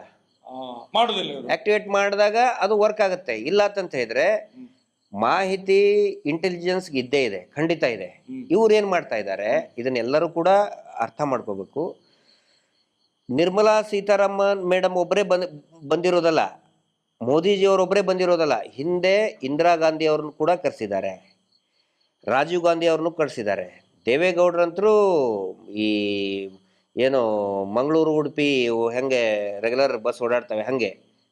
B: ಮಾಡೋದಿಲ್ಲ.
C: ಆ್ಯಕ್ಟಿವೇಟ್ ಮಾಡಿದಾಗ ಅದು ವರ್ಕ್ ಆಗುತ್ತೆ. ಇಲ್ಲ ಅಂತ ಹೇಳಿದ್ರೆ ಮಾಹಿತಿ ಇಂಟೆಲಿಜೆನ್ಸ್ಗೆ ಇದ್ದೇ ಇದೆ, ಖಂಡಿತ ಇದೆ. ಇವ್ರು ಏನು ಮಾಡ್ತಾ ಇದ್ದಾರೆ, ಇದನ್ನೆಲ್ಲರೂ ಕೂಡ ಅರ್ಥ ಮಾಡ್ಕೋಬೇಕು. ನಿರ್ಮಲಾ ಸೀತಾರಾಮನ್ ಮೇಡಮ್ ಒಬ್ಬರೇ ಬಂದಿರೋದಲ್ಲ, ಮೋದಿಜಿಯವರೊಬ್ಬರೇ ಬಂದಿರೋದಲ್ಲ, ಹಿಂದೆ ಇಂದಿರಾ ಗಾಂಧಿ ಅವ್ರನ್ನು ಕೂಡ ಕರೆಸಿದ್ದಾರೆ, ರಾಜೀವ್ ಗಾಂಧಿ ಅವ್ರನ್ನೂ ಕರೆಸಿದ್ದಾರೆ, ದೇವೇಗೌಡರಂತರೂ ಈ ಏನು ಮಂಗಳೂರು ಉಡುಪಿ ಹೆಂಗೆ ರೆಗ್ಯುಲರ್ ಬಸ್ ಓಡಾಡ್ತವೆ ಹಾಗೆ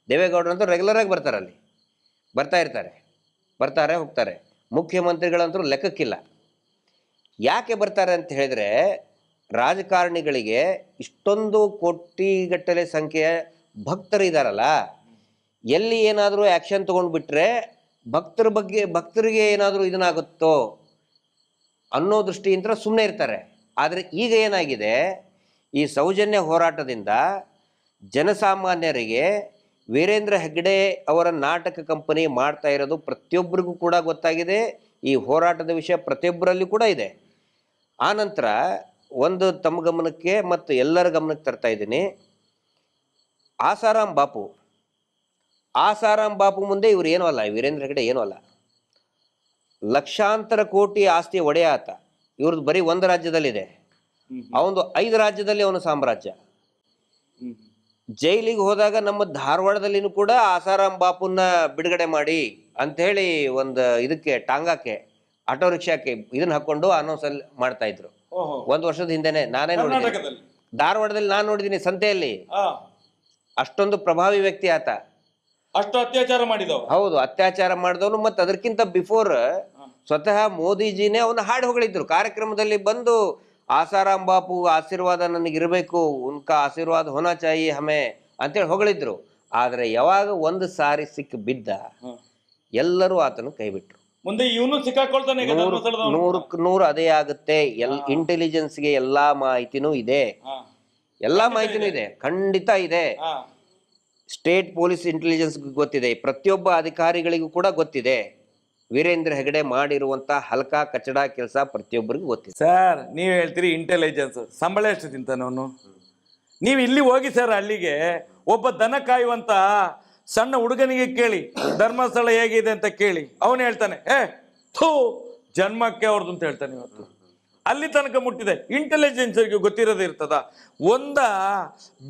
C: ದೇವೇಗೌಡರಂತೂ ರೆಗ್ಯುಲರಾಗಿ ಬರ್ತಾರೆ, ಅಲ್ಲಿ ಬರ್ತಾರೆ ಹೋಗ್ತಾರೆ. ಮುಖ್ಯಮಂತ್ರಿಗಳಂತೂ ಲೆಕ್ಕಕ್ಕಿಲ್ಲ. ಯಾಕೆ ಬರ್ತಾರೆ ಅಂತ ಹೇಳಿದ್ರೆ, ರಾಜಕಾರಣಿಗಳಿಗೆ ಇಷ್ಟೊಂದು ಕೋಟಿಗಟ್ಟಲೆ ಸಂಖ್ಯೆಯ ಭಕ್ತರು ಇದ್ದಾರಲ್ಲ, ಎಲ್ಲಿ ಏನಾದರೂ ಆ್ಯಕ್ಷನ್ ತೊಗೊಂಡ್ಬಿಟ್ರೆ ಭಕ್ತರಿಗೆ ಏನಾದರೂ ಇದನ್ನಾಗುತ್ತೋ ಅನ್ನೋ ದೃಷ್ಟಿಯಿಂದ ಸುಮ್ಮನೆ ಇರ್ತಾರೆ. ಆದರೆ ಈಗ ಏನಾಗಿದೆ, ಈ ಸೌಜನ್ಯ ಹೋರಾಟದಿಂದ ಜನಸಾಮಾನ್ಯರಿಗೆ ವೀರೇಂದ್ರ ಹೆಗ್ಗಡೆ ಅವರ ನಾಟಕ ಕಂಪನಿ ಮಾಡ್ತಾ ಇರೋದು ಪ್ರತಿಯೊಬ್ಬರಿಗೂ ಕೂಡ ಗೊತ್ತಾಗಿದೆ. ಈ ಹೋರಾಟದ ವಿಷಯ ಪ್ರತಿಯೊಬ್ಬರಲ್ಲಿ ಕೂಡ ಇದೆ. ಆನಂತರ ಒಂದು ತಮ್ಮ ಗಮನಕ್ಕೆ ಮತ್ತು ಎಲ್ಲರ ಗಮನಕ್ಕೆ ತರ್ತಾ ಇದ್ದೀನಿ, ಆಸಾರಾಮ್ ಬಾಪು ಮುಂದೆ ಇವ್ರು ಏನೂ ಅಲ್ಲ, ವೀರೇಂದ್ರ ಹೆಗ್ಗಡೆ ಏನೂ ಅಲ್ಲ. ಲಕ್ಷಾಂತರ ಕೋಟಿ ಆಸ್ತಿ ಒಡೆಯ ಆತ. ಇವ್ರದ್ದು ಬರೀ ಒಂದು ರಾಜ್ಯದಲ್ಲಿದೆ, ಅವನು 5 ರಾಜ್ಯದಲ್ಲಿ ಅವನು ಸಾಮ್ರಾಜ್ಯ. ಜೈಲಿಗೆ ಹೋದಾಗ ನಮ್ಮ ಧಾರವಾಡದಲ್ಲಿನೂ ಕೂಡ ಆಸಾರಾಮ್ ಬಾಪುನ ಬಿಡುಗಡೆ ಮಾಡಿ ಅಂಥೇಳಿ ಒಂದು ಇದಕ್ಕೆ ಟಾಂಗಾಕ್ಕೆ ಆಟೋ ರಿಕ್ಷಾಕ್ಕೆ ಇದನ್ನ ಹಾಕೊಂಡು ಅನೌನ್ಸ್ ಮಾಡ್ತಾ ಇದ್ರು. 1 ವರ್ಷದ ಹಿಂದೆನೆ ನಾನೇ ನೋಡಿದ್ದೀನಿ, ಧಾರವಾಡದಲ್ಲಿ ನಾನು ನೋಡಿದ್ದೀನಿ ಸಂತೆಯಲ್ಲಿ. ಅಷ್ಟೊಂದು ಪ್ರಭಾವಿ ವ್ಯಕ್ತಿ ಆತ,
B: ಅಷ್ಟು ಅತ್ಯಾಚಾರ ಮಾಡಿದವ.
C: ಹೌದು, ಅತ್ಯಾಚಾರ ಮಾಡಿದವನು. ಮತ್ತು ಅದಕ್ಕಿಂತ ಬಿಫೋರ್ ಸ್ವತಃ ಮೋದಿಜಿನೇ ಅವನ್ನ ಹಾಡು ಹೊಗಳಿದ್ರು ಕಾರ್ಯಕ್ರಮದಲ್ಲಿ ಬಂದು, ಆಸಾರಾಮ್ ಬಾಪು ಆಶೀರ್ವಾದ ನನಗಿರಬೇಕು, ಉನ್ಕಾ ಆಶೀರ್ವಾದ ಹೋನಾ ಚಾಯಿ ಹಮೆ ಅಂತೇಳಿ ಹೊಗಳಿದ್ರು. ಆದರೆ ಯಾವಾಗ ಒಂದು ಸಾರಿ ಸಿಕ್ಕಿ ಬಿದ್ದ ಎಲ್ಲರೂ ಆತನು ಕೈ ಬಿಟ್ರು.
B: ಮುಂದೆ ಇವನು ಸಿಕ್ಕಾಕೊಳ್ತಾನೆ.
C: 100ಕ್ಕೆ 100 ಅದೇ ಆಗುತ್ತೆ. ಇಂಟೆಲಿಜೆನ್ಸ್ಗೆ ಎಲ್ಲಾ ಮಾಹಿತಿನೂ ಇದೆ, ಖಂಡಿತ ಇದೆ. ಸ್ಟೇಟ್ ಪೊಲೀಸ್ ಇಂಟೆಲಿಜೆನ್ಸ್ ಗೊತ್ತಿದೆ, ಪ್ರತಿಯೊಬ್ಬ ಅಧಿಕಾರಿಗಳಿಗೂ ಕೂಡ ಗೊತ್ತಿದೆ. ವೀರೇಂದ್ರ ಹೆಗಡೆ ಮಾಡಿರುವಂತ ಹಲ್ಕಾ ಕಚಡ ಕೆಲಸ ಪ್ರತಿಯೊಬ್ಬರಿಗೂ ಗೊತ್ತಿದೆ.
B: ಸರ್, ನೀವು ಹೇಳ್ತೀರಿ ಇಂಟೆಲಿಜೆನ್ಸ್, ಸಂಬಳ ಎಷ್ಟು ತಿಂತಾನೆ ಅವನು? ನೀವು ಇಲ್ಲಿ ಹೋಗಿ ಸರ್, ಅಲ್ಲಿಗೆ ಒಬ್ಬ ದನ ಕಾಯುವಂತ ಸಣ್ಣ ಹುಡುಗನಿಗೆ ಕೇಳಿ ಧರ್ಮಸ್ಥಳ ಹೇಗಿದೆ ಅಂತ ಕೇಳಿ, ಅವನು ಹೇಳ್ತಾನೆ ಥೂ ಜನ್ಮಕ್ಕೆ ಅವ್ರದ್ದು ಅಂತ ಹೇಳ್ತಾನೆ. ಇವತ್ತು ಅಲ್ಲಿ ತನಕ ಮುಟ್ಟಿದೆ. ಇಂಟೆಲಿಜೆನ್ಸ್ಗೆ ಗೊತ್ತಿರೋದು ಇರ್ತದ. ಒಂದ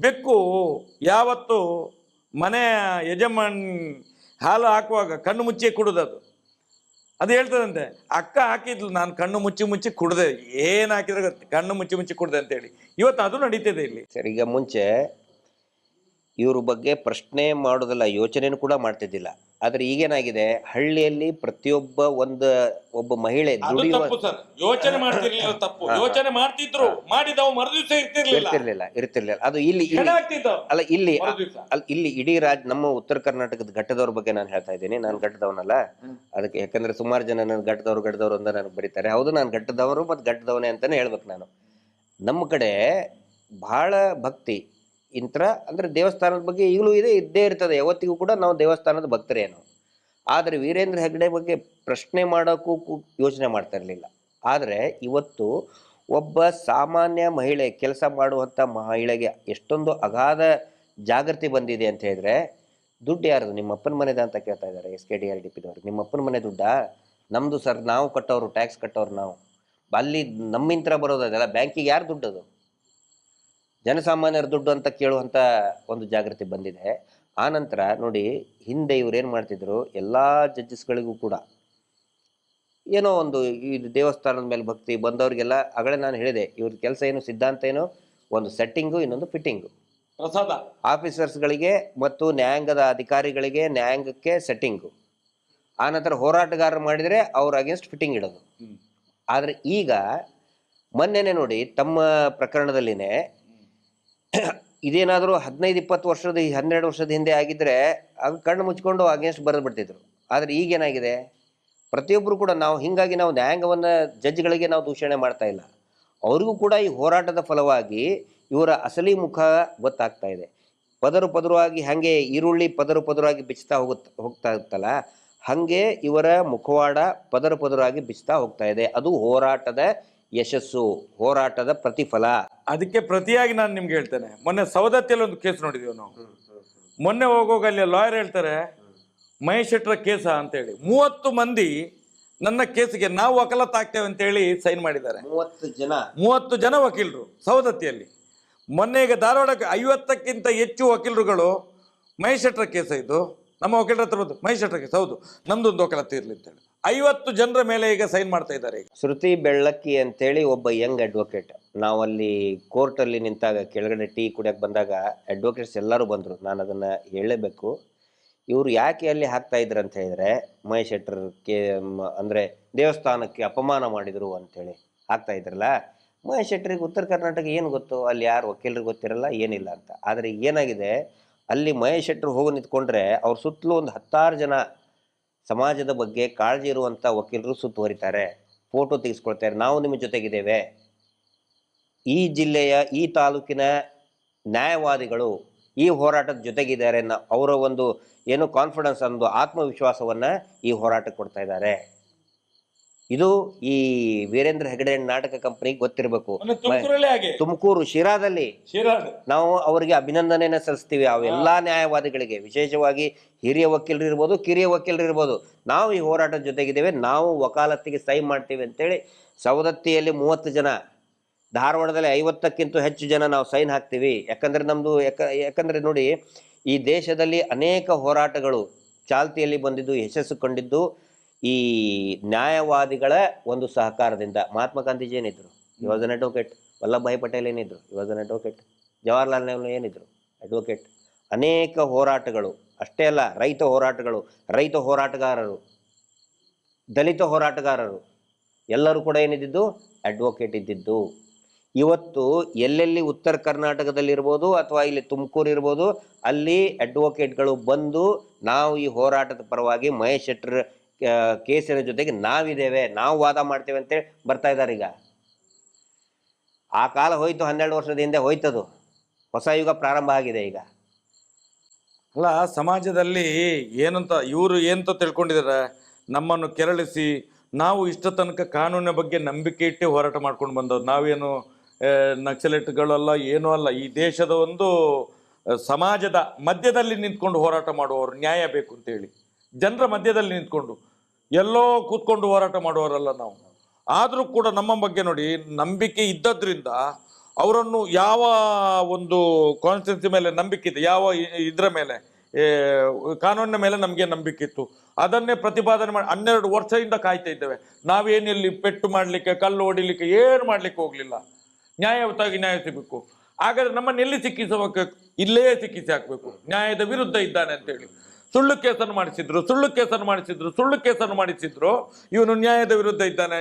B: ಬೆಕ್ಕು ಯಾವತ್ತು ಮನೆಯ ಯಜಮಾನ್ ಹಾಲು ಹಾಕುವಾಗ ಕಣ್ಣು ಮುಚ್ಚಿ ಕುಡುದದು, ಅದು ಹೇಳ್ತದಂತೆ, ಅಕ್ಕ ಹಾಕಿದ್ಲು, ನಾನು ಕಣ್ಣು ಮುಚ್ಚಿ ಕುಡ್ದೆ, ಏನ್ ಹಾಕಿದ್ರೆ ಕಣ್ಣು ಮುಚ್ಚಿ ಕುಡ್ದೆ ಅಂತೇಳಿ. ಇವತ್ತು ಅದು ನಡೀತಿದೆ ಇಲ್ಲಿ.
C: ಸರ್, ಈಗ ಮುಂಚೆ ಇವ್ರ ಬಗ್ಗೆ ಪ್ರಶ್ನೆ ಮಾಡೋದಲ್ಲ, ಯೋಚನೆನೂ ಕೂಡ ಮಾಡ್ತಿದ್ದಿಲ್ಲ. ಆದ್ರೆ ಈಗೇನಾಗಿದೆ, ಹಳ್ಳಿಯಲ್ಲಿ ಪ್ರತಿಯೊಬ್ಬ ಒಬ್ಬ ಮಹಿಳೆ
B: ಯೋಚನೆ ಮಾಡ್ತಿರ್ಲಿಲ್ಲ, ತಪ್ಪು ಯೋಚನೆ ಮಾಡ್ತಿದ್ರು, ಮಾಡಿದವ ಮರುದಿವಸ
C: ಇರ್ತಿರ್ಲಿಲ್ಲ. ಅದು ಇಲ್ಲಿ ಅಲ್ಲ, ಇಲ್ಲಿ ಇಡೀ ನಮ್ಮ ಉತ್ತರ ಕರ್ನಾಟಕದ ಘಟ್ಟದವ್ರ ಬಗ್ಗೆ ನಾನು ಹೇಳ್ತಾ ಇದ್ದೀನಿ. ನಾನು ಘಟ್ಟದವನಲ್ಲ, ಅದಕ್ಕೆ ಯಾಕಂದ್ರೆ ಸುಮಾರು ಜನ ನನ್ನ ಘಟ್ಟದವ್ರು ಅಂತ ನನಗೆ ಬರೀತಾರೆ. ಹೌದು, ನಾನು ಘಟ್ಟದವರು ಮತ್ತು ಘಟ್ಟದವನೇ ಅಂತಾನೆ ಹೇಳ್ಬೇಕು ನಾನು. ನಮ್ಮ ಕಡೆ ಬಹಳ ಭಕ್ತಿ ಇಂತ್ರ ಅಂದ್ರೆ ದೇವಸ್ಥಾನದ ಬಗ್ಗೆ ಈಗಲೂ ಇದ್ದೇ ಇರ್ತದೆ. ಯಾವತ್ತಿಗೂ ಕೂಡ ನಾವು ದೇವಸ್ಥಾನದ ಭಕ್ತರೇನು. ಆದರೆ ವೀರೇಂದ್ರ ಹೆಗ್ಗಡೆ ಬಗ್ಗೆ ಪ್ರಶ್ನೆ ಮಾಡೋಕ್ಕೂ ಯೋಚನೆ ಮಾಡ್ತಾ ಇರಲಿಲ್ಲ. ಆದರೆ ಇವತ್ತು ಒಬ್ಬ ಸಾಮಾನ್ಯ ಮಹಿಳೆ, ಕೆಲಸ ಮಾಡುವಂಥ ಮಹಿಳೆಗೆ ಎಷ್ಟೊಂದು ಅಗಾಧ ಜಾಗೃತಿ ಬಂದಿದೆ ಅಂತ ಹೇಳಿದ್ರೆ, ದುಡ್ಡು ಯಾರದು? ನಿಮ್ಮ ಅಪ್ಪನ ಮನೆದ ಅಂತ ಕೇಳ್ತಾ ಇದ್ದಾರೆ SKDRDPದವ್ರು. ನಿಮ್ಮ ಅಪ್ಪನ ಮನೆ ದುಡ್ಡಾ? ನಮ್ಮದು ಸರ್, ನಾವು ಕಟ್ಟೋರು, ಟ್ಯಾಕ್ಸ್ ಕಟ್ಟೋರು ನಾವು. ಅಲ್ಲಿ ನಮ್ಮಿಂತ್ರ ಬರೋದಲ್ಲ, ಬ್ಯಾಂಕಿಗೆ ಯಾರು ದುಡ್ಡದು? ಜನಸಾಮಾನ್ಯರ ದುಡ್ಡು ಅಂತ ಕೇಳುವಂಥ ಒಂದು ಜಾಗೃತಿ ಬಂದಿದೆ. ಆನಂತರ ನೋಡಿ, ಹಿಂದೆ ಇವ್ರು ಏನು ಮಾಡ್ತಿದ್ರು, ಎಲ್ಲ ಜಡ್ಜಸ್ಗಳಿಗೂ ಕೂಡ ಏನೋ ಒಂದು ಈ ದೇವಸ್ಥಾನದ ಮೇಲೆ ಭಕ್ತಿ ಬಂದವ್ರಿಗೆಲ್ಲ ಆಗಲೇ ನಾನು ಹೇಳಿದೆ, ಇವ್ರ ಕೆಲಸ ಏನು, ಸಿದ್ಧಾಂತ ಏನು, ಒಂದು ಸೆಟ್ಟಿಂಗು, ಇನ್ನೊಂದು ಫಿಟ್ಟಿಂಗು. ಆಫೀಸರ್ಸ್ಗಳಿಗೆ ಮತ್ತು ನ್ಯಾಯಾಂಗದ ಅಧಿಕಾರಿಗಳಿಗೆ ನ್ಯಾಯಾಂಗಕ್ಕೆ ಸೆಟ್ಟಿಂಗು, ಆನಂತರ ಹೋರಾಟಗಾರರು ಮಾಡಿದರೆ ಅವ್ರ ಅಗೇನ್ಸ್ಟ್ ಫಿಟ್ಟಿಂಗ್ ಇಡೋದು. ಆದರೆ ಈಗ ಮೊನ್ನೆನೆ ನೋಡಿ, ತಮ್ಮ ಪ್ರಕರಣದಲ್ಲಿನೇ ಇದೇನಾದರೂ 15-20 ವರ್ಷದ 12 ವರ್ಷದ ಹಿಂದೆ ಆಗಿದ್ದರೆ ಅದು ಕಣ್ಣು ಮುಚ್ಕೊಂಡು ಅಗೇನ್ಸ್ಟ್ ಬರೆದು ಬಿಡ್ತಿದ್ರು. ಆದರೆ ಈಗೇನಾಗಿದೆ, ಪ್ರತಿಯೊಬ್ಬರು ಕೂಡ ನಾವು ಹೀಗಾಗಿ ನಾವು ನ್ಯಾಯಾಂಗವನ್ನು ಜಡ್ಜ್ಗಳಿಗೆ ನಾವು ದೂಷಣೆ ಮಾಡ್ತಾ ಇಲ್ಲ. ಅವರಿಗೂ ಕೂಡ ಈ ಹೋರಾಟದ ಫಲವಾಗಿ ಇವರ ಅಸಲಿ ಮುಖ ಗೊತ್ತಾಗ್ತಾ ಇದೆ. ಪದರು ಪದರವಾಗಿ ಹಾಗೆ ಈರುಳ್ಳಿ ಪದರು ಪದರವಾಗಿ ಬಿಚ್ತಾ ಹೋಗ್ತಾ ಇತ್ತಲ್ಲ, ಹಾಗೆ ಇವರ ಮುಖವಾಡ ಪದರು ಪದರಾಗಿ ಬಿಚ್ತಾ ಹೋಗ್ತಾ ಇದೆ. ಅದು ಹೋರಾಟದ ಯಶಸ್ಸು, ಹೋರಾಟದ ಪ್ರತಿಫಲ.
B: ಅದಕ್ಕೆ ಪ್ರತಿಯಾಗಿ ನಾನು ನಿಮ್ಗೆ ಹೇಳ್ತೇನೆ, ಮೊನ್ನೆ ಸವದತ್ತಿಯಲ್ಲಿ ಒಂದು ಕೇಸ್ ನೋಡಿದೀವಿ ನಾವು. ಮೊನ್ನೆ ಹೋಗೋಗ ಅಲ್ಲಿ ಲಾಯರ್ ಹೇಳ್ತಾರೆ ಮಹೇಶ್ ಶೆಟ್ಟರ ಕೇಸ ಅಂತೇಳಿ 30 ಮಂದಿ ನನ್ನ ಕೇಸಿಗೆ ನಾವು ವಕಾಲತ್ ಆಗ್ತೇವೆ ಅಂತೇಳಿ ಸೈನ್ ಮಾಡಿದ್ದಾರೆ. 30 ಜನ ವಕೀಲರು ಸವದತ್ತಿಯಲ್ಲಿ. ಮೊನ್ನೆ ಈಗ ಧಾರವಾಡಕ್ಕೆ 50ಕ್ಕಿಂತ ಹೆಚ್ಚು ವಕೀಲರುಗಳು ಮಹೇಶ್ ಶೆಟ್ಟರ ಕೇಸ ಇದು, ನಮ್ಮ ವಕೀಲರ ಹತ್ರ ಬಂದು ಮಹೇಶ್ ಶೆಟ್ಟರ ಕೇಸ್ ಹೌದು ನಮ್ದೊಂದು ವಕಾಲತ್ ಇರಲಿ ಅಂತೇಳಿ 50 ಜನರ ಮೇಲೆ ಈಗ ಸೈನ್ ಮಾಡ್ತಾ ಇದ್ದಾರೆ. ಈಗ
C: ಶ್ರುತಿ ಬೆಳ್ಳಕ್ಕಿ ಅಂತೇಳಿ ಒಬ್ಬ ಯಂಗ್ ಅಡ್ವೊಕೇಟ್, ನಾವಲ್ಲಿ ಕೋರ್ಟಲ್ಲಿ ನಿಂತಾಗ ಕೆಳಗಡೆ ಟೀ ಕುಡಿಯೋಕೆ ಬಂದಾಗ ಅಡ್ವೊಕೇಟ್ಸ್ ಎಲ್ಲರೂ ಬಂದರು. ನಾನು ಅದನ್ನು ಹೇಳಲೇಬೇಕು. ಇವರು ಯಾಕೆ ಅಲ್ಲಿ ಹಾಕ್ತಾ ಇದ್ರು ಅಂತ ಹೇಳಿದ್ರೆ, ಮಹೇಶ್ ಶೆಟ್ಟರ್ಗೆ ಅಂದರೆ ದೇವಸ್ಥಾನಕ್ಕೆ ಅಪಮಾನ ಮಾಡಿದರು ಅಂಥೇಳಿ ಹಾಕ್ತಾ ಇದ್ರಲ್ಲ. ಮಹೇಶ್ ಶೆಟ್ಟರಿಗೆ ಉತ್ತರ ಕರ್ನಾಟಕ ಏನು ಗೊತ್ತು, ಅಲ್ಲಿ ಯಾರು ವಕೀಲರಿಗೆ ಗೊತ್ತಿರಲ್ಲ ಏನಿಲ್ಲ ಅಂತ. ಆದರೆ ಏನಾಗಿದೆ, ಅಲ್ಲಿ ಮಹೇಶ್ ಶೆಟ್ಟರು ಹೋಗಿ ನಿಂತ್ಕೊಂಡ್ರೆ ಅವ್ರ ಸುತ್ತಲೂ ಒಂದು 10 ಜನ ಸಮಾಜದ ಬಗ್ಗೆ ಕಾಳಜಿ ಇರುವಂಥ ವಕೀಲರು ಸುತ್ತುವರಿತಾರೆ, ಫೋಟೋ ತೆಗೆಸ್ಕೊಳ್ತಾರೆ, ನಾವು ನಿಮ್ಮ ಜೊತೆಗಿದ್ದೇವೆ. ಈ ಜಿಲ್ಲೆಯ ಈ ತಾಲೂಕಿನ ನ್ಯಾಯವಾದಿಗಳು ಈ ಹೋರಾಟದ ಜೊತೆಗಿದ್ದಾರೆ ಅವರ ಒಂದು ಏನು ಕಾನ್ಫಿಡೆನ್ಸ್, ಒಂದು ಆತ್ಮವಿಶ್ವಾಸವನ್ನು ಈ ಹೋರಾಟಕ್ಕೆ ಕೊಡ್ತಾ ಇದ್ದಾರೆ. ಇದು ಈ ವೀರೇಂದ್ರ ಹೆಗಡೆ ನಾಟಕ ಕಂಪನಿಗೆ ಗೊತ್ತಿರಬೇಕು. ತುಮಕೂರು ಶಿರಾದಲ್ಲಿ ನಾವು ಅವರಿಗೆ ಅಭಿನಂದನೆಯನ್ನು ಸಲ್ಲಿಸ್ತೀವಿ. ಅವೆಲ್ಲ ನ್ಯಾಯವಾದಿಗಳಿಗೆ, ವಿಶೇಷವಾಗಿ ಹಿರಿಯ ವಕೀಲರು ಇರ್ಬೋದು, ಕಿರಿಯ ವಕೀಲರು ಇರ್ಬೋದು, ನಾವು ಈ ಹೋರಾಟದ ಜೊತೆಗಿದ್ದೇವೆ, ನಾವು ವಕಾಲತ್ತಿಗೆ ಸೈನ್ ಮಾಡ್ತೀವಿ ಅಂತೇಳಿ ಸವದತ್ತಿಯಲ್ಲಿ 30 ಜನ, ಧಾರವಾಡದಲ್ಲಿ 50ಕ್ಕಿಂತ ಹೆಚ್ಚು ಜನ ನಾವು ಸೈನ್ ಹಾಕ್ತೀವಿ. ಯಾಕಂದರೆ ನಮ್ಮದು ಯಾಕಂದರೆ ನೋಡಿ, ಈ ದೇಶದಲ್ಲಿ ಅನೇಕ ಹೋರಾಟಗಳು ಚಾಲ್ತಿಯಲ್ಲಿ ಬಂದಿದ್ದು, ಯಶಸ್ಸು ಕಂಡಿದ್ದು ಈ ನ್ಯಾಯವಾದಿಗಳ ಒಂದು ಸಹಕಾರದಿಂದ. ಮಹಾತ್ಮ ಗಾಂಧೀಜಿ ಏನಿದ್ರು, ಈ was an advocate. Vallabhbhai Patel ಏನಿದ್ರು, ಈ was an advocate. Jawaharlal Nehru ಏನಿದ್ರು, ಅಡ್ವೊಕೇಟ್. ಅನೇಕ ಹೋರಾಟಗಳು, ಅಷ್ಟೇ ಅಲ್ಲ, ರೈತ ಹೋರಾಟಗಳು, ರೈತ ಹೋರಾಟಗಾರರು, ದಲಿತ ಹೋರಾಟಗಾರರು ಎಲ್ಲರೂ ಕೂಡ ಏನಿದ್ದು ಅಡ್ವೊಕೇಟ್ ಇದ್ದಿದ್ದು. ಇವತ್ತು ಎಲ್ಲೆಲ್ಲಿ ಉತ್ತರ ಕರ್ನಾಟಕದಲ್ಲಿರ್ಬೋದು ಅಥವಾ ಇಲ್ಲಿ ತುಮಕೂರು ಇರ್ಬೋದು, ಅಲ್ಲಿ ಅಡ್ವೊಕೇಟ್ಗಳು ಬಂದು ನಾವು ಈ ಹೋರಾಟದ ಪರವಾಗಿ ಮಹೇಶ್ ಶೆಟ್ಟರ್ ಕೇಸಿನ ಜೊತೆಗೆ ನಾವಿದ್ದೇವೆ, ನಾವು ವಾದ ಮಾಡ್ತೇವೆ ಅಂತೇಳಿ ಬರ್ತಾ ಇದ್ದಾರೆ. ಈಗ ಆ ಕಾಲ ಹೋಯ್ತು, 12 ವರ್ಷದ ಹಿಂದೆ ಹೋಯ್ತದು. ಹೊಸ ಯುಗ ಪ್ರಾರಂಭ ಆಗಿದೆ ಈಗ.
B: ಅಲ್ಲ, ಸಮಾಜದಲ್ಲಿ ಏನಂತ ಇವರು ಏನಂತ ತಿಳ್ಕೊಂಡಿದ್ದಾರೆ, ನಮ್ಮನ್ನು ಕೆರಳಿಸಿ ನಾವು ಇಷ್ಟ ತನಕ ಕಾನೂನಿನ ಬಗ್ಗೆ ನಂಬಿಕೆ ಇಟ್ಟು ಹೋರಾಟ ಮಾಡ್ಕೊಂಡು ಬಂದವ್ರು, ನಾವೇನು ನಕ್ಸಲೇಟ್ಗಳಲ್ಲ, ಏನೂ ಅಲ್ಲ. ಈ ದೇಶದ ಒಂದು ಸಮಾಜದ ಮಧ್ಯದಲ್ಲಿ ನಿಂತ್ಕೊಂಡು ಹೋರಾಟ ಮಾಡುವವರು, ನ್ಯಾಯ ಬೇಕು ಅಂತೇಳಿ ಜನರ ಮಧ್ಯದಲ್ಲಿ ನಿಂತ್ಕೊಂಡು ಎಲ್ಲೋ ಕೂತ್ಕೊಂಡು ಹೋರಾಟ ಮಾಡುವವರಲ್ಲ ನಾವು. ಆದರೂ ಕೂಡ ನಮ್ಮ ಬಗ್ಗೆ ನೋಡಿ ನಂಬಿಕೆ ಇದ್ದದ್ರಿಂದ ಅವರನ್ನು ಯಾವ ಒಂದು ಕಾನ್ಸ್ಟಿಟ್ಯೂನ್ಸಿ ಮೇಲೆ ನಂಬಿಕೆ ಇದೆ, ಯಾವ ಇದರ ಮೇಲೆ ಕಾನೂನಿನ ಮೇಲೆ ನಮಗೆ ನಂಬಿಕೆ ಇತ್ತು, ಅದನ್ನೇ ಪ್ರತಿಪಾದನೆ ಮಾಡಿ 12 ವರ್ಷದಿಂದ ಕಾಯ್ತಾ ಇದ್ದೇವೆ. ನಾವೇನಿಲ್ಲಿ ಪೆಟ್ಟು ಮಾಡಲಿಕ್ಕೆ, ಕಲ್ಲು ಹೊಡಿಲಿಕ್ಕೆ ಏನು ಮಾಡಲಿಕ್ಕೆ ಹೋಗಲಿಲ್ಲ. ನ್ಯಾಯಯುತವಾಗಿ ನ್ಯಾಯ ಸಿಗಬೇಕು. ಹಾಗಾದ್ರೆ ನಮ್ಮನ್ನು ಎಲ್ಲಿ ಸಿಕ್ಕಿಸಬೇಕು? ಇಲ್ಲೇ ಸಿಕ್ಕಿಸಿ ಹಾಕಬೇಕು. ನ್ಯಾಯದ ವಿರುದ್ಧ ಇದ್ದಾನೆ ಅಂತೇಳಿ ಸುಳ್ಳು ಕೇಸನ್ನು ಮಾಡಿಸಿದ್ರು. ಇವನು ನ್ಯಾಯದ ವಿರುದ್ಧ ಇದ್ದಾನೆ.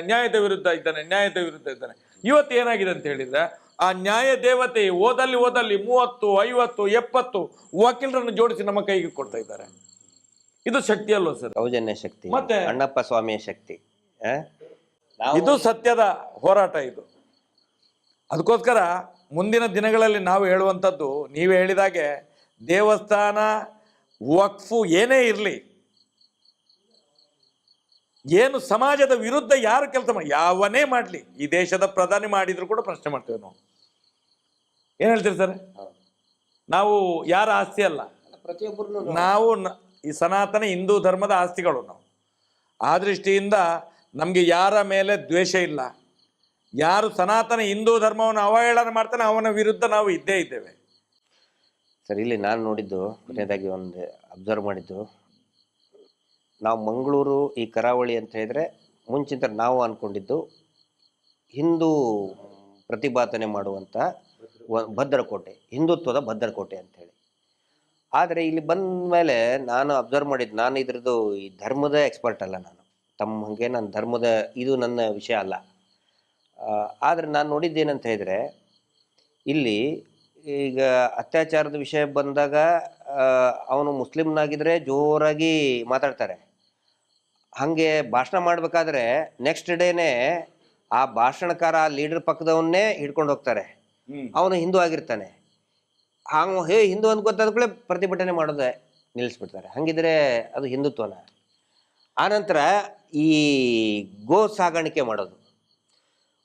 B: ಇವತ್ತು ಏನಾಗಿದೆ ಅಂತ ಹೇಳಿದ್ರೆ, ಆ ನ್ಯಾಯ ದೇವತೆ ಓದಲ್ಲಿ 30, 50, 70 ವಕೀಲರನ್ನು ಜೋಡಿಸಿ ನಮ್ಮ ಕೈಗೆ ಕೊಡ್ತಾ ಇದ್ದಾರೆ. ಇದು ಶಕ್ತಿ ಅಲ್ವಾ ಸರ್?
C: ಸೌಜನ್ಯ ಶಕ್ತಿ, ಮತ್ತೆ ಅಣ್ಣಪ್ಪ ಸ್ವಾಮಿಯ ಶಕ್ತಿ.
B: ಇದು ಸತ್ಯದ ಹೋರಾಟ ಇದು. ಅದಕ್ಕೋಸ್ಕರ ಮುಂದಿನ ದಿನಗಳಲ್ಲಿ ನಾವು ಹೇಳುವಂಥದ್ದು, ನೀವೇ ಹೇಳಿದಾಗೆ ದೇವಸ್ಥಾನ, ವಕ್ಫು ಏನೇ ಇರಲಿ, ಏನು ಸಮಾಜದ ವಿರುದ್ಧ ಯಾರು ಕೆಲಸ ಮಾಡಿ, ಯಾವನೇ ಮಾಡಲಿ, ಈ ದೇಶದ ಪ್ರಧಾನಿ ಮಾಡಿದ್ರು ಕೂಡ ಪ್ರಶ್ನೆ ಮಾಡ್ತೇವೆ ನಾವು. ಏನ್ ಹೇಳ್ತೀರಿ ಸರ್? ನಾವು ಯಾರ ಆಸ್ತಿ ಅಲ್ಲ,
C: ಪ್ರತಿಯೊಬ್ಬರು
B: ನಾವು ಈ ಸನಾತನ ಹಿಂದೂ ಧರ್ಮದ ಆಸ್ತಿಗಳು ನಾವು. ಆ ದೃಷ್ಟಿಯಿಂದ ನಮಗೆ ಯಾರ ಮೇಲೆ ದ್ವೇಷ ಇಲ್ಲ. ಯಾರು ಸನಾತನ ಹಿಂದೂ ಧರ್ಮವನ್ನು ಅವಹೇಳನ ಮಾಡ್ತಾನೆ ಅವನ ವಿರುದ್ಧ ನಾವು ಇದ್ದೇ ಇದ್ದೇವೆ.
C: ಸರ್, ಇಲ್ಲಿ ನಾನು ನೋಡಿದ್ದು, ಕೊನೆಯದಾಗಿ ಒಂದು ಅಬ್ಸರ್ವ್ ಮಾಡಿದ್ದು, ನಾವು ಮಂಗಳೂರು ಈ ಕರಾವಳಿ ಅಂತ ಹೇಳಿದ್ರೆ ಮುಂಚಿನ ನಾವು ಅಂದ್ಕೊಂಡಿದ್ದು ಹಿಂದೂ ಪ್ರತಿಭಟನೆ ಮಾಡುವಂಥ ಭದ್ರಕೋಟೆ, ಹಿಂದುತ್ವದ ಭದ್ರಕೋಟೆ ಅಂಥೇಳಿ. ಆದರೆ ಇಲ್ಲಿ ಬಂದ ಮೇಲೆ ನಾನು ಅಬ್ಸರ್ವ್ ಮಾಡಿದ್ದು, ನಾನು ಇದ್ರದ್ದು ಈ ಧರ್ಮದ ಎಕ್ಸ್ಪರ್ಟ್ ಅಲ್ಲ, ನಾನು ತಮ್ಮ ಹಾಗೆ ನಾನು ಧರ್ಮದ ಇದು ನನ್ನ ವಿಷಯ ಅಲ್ಲ. ಆದರೆ ನಾನು ನೋಡಿದ್ದೇನಂತ ಹೇಳಿದರೆ, ಇಲ್ಲಿ ಈಗ ಅತ್ಯಾಚಾರದ ವಿಷಯ ಬಂದಾಗ ಅವನು ಮುಸ್ಲಿಮ್ನಾಗಿದ್ರೆ ಜೋರಾಗಿ ಮಾತಾಡ್ತಾರೆ. ಹಾಗೆ ಭಾಷಣ ಮಾಡಬೇಕಾದ್ರೆ ನೆಕ್ಸ್ಟ್ ಡೇನೆ ಆ ಭಾಷಣಕಾರ ಆ ಲೀಡರ್ ಪಕ್ಕದವನ್ನೇ ಹಿಡ್ಕೊಂಡು ಹೋಗ್ತಾರೆ. ಅವನು ಹಿಂದೂ ಆಗಿರ್ತಾನೆ, ಹೇ ಹಿಂದೂ ಅಂತ ಗೊತ್ತಾದ ಕೂಡ ಪ್ರತಿಭಟನೆ ಮಾಡೋದೇ ನಿಲ್ಲಿಸ್ಬಿಡ್ತಾರೆ. ಹಂಗಿದ್ರೆ ಅದು ಹಿಂದುತ್ವನ? ಆನಂತರ ಈ ಗೋ ಸಾಗಾಣಿಕೆ ಮಾಡೋದು,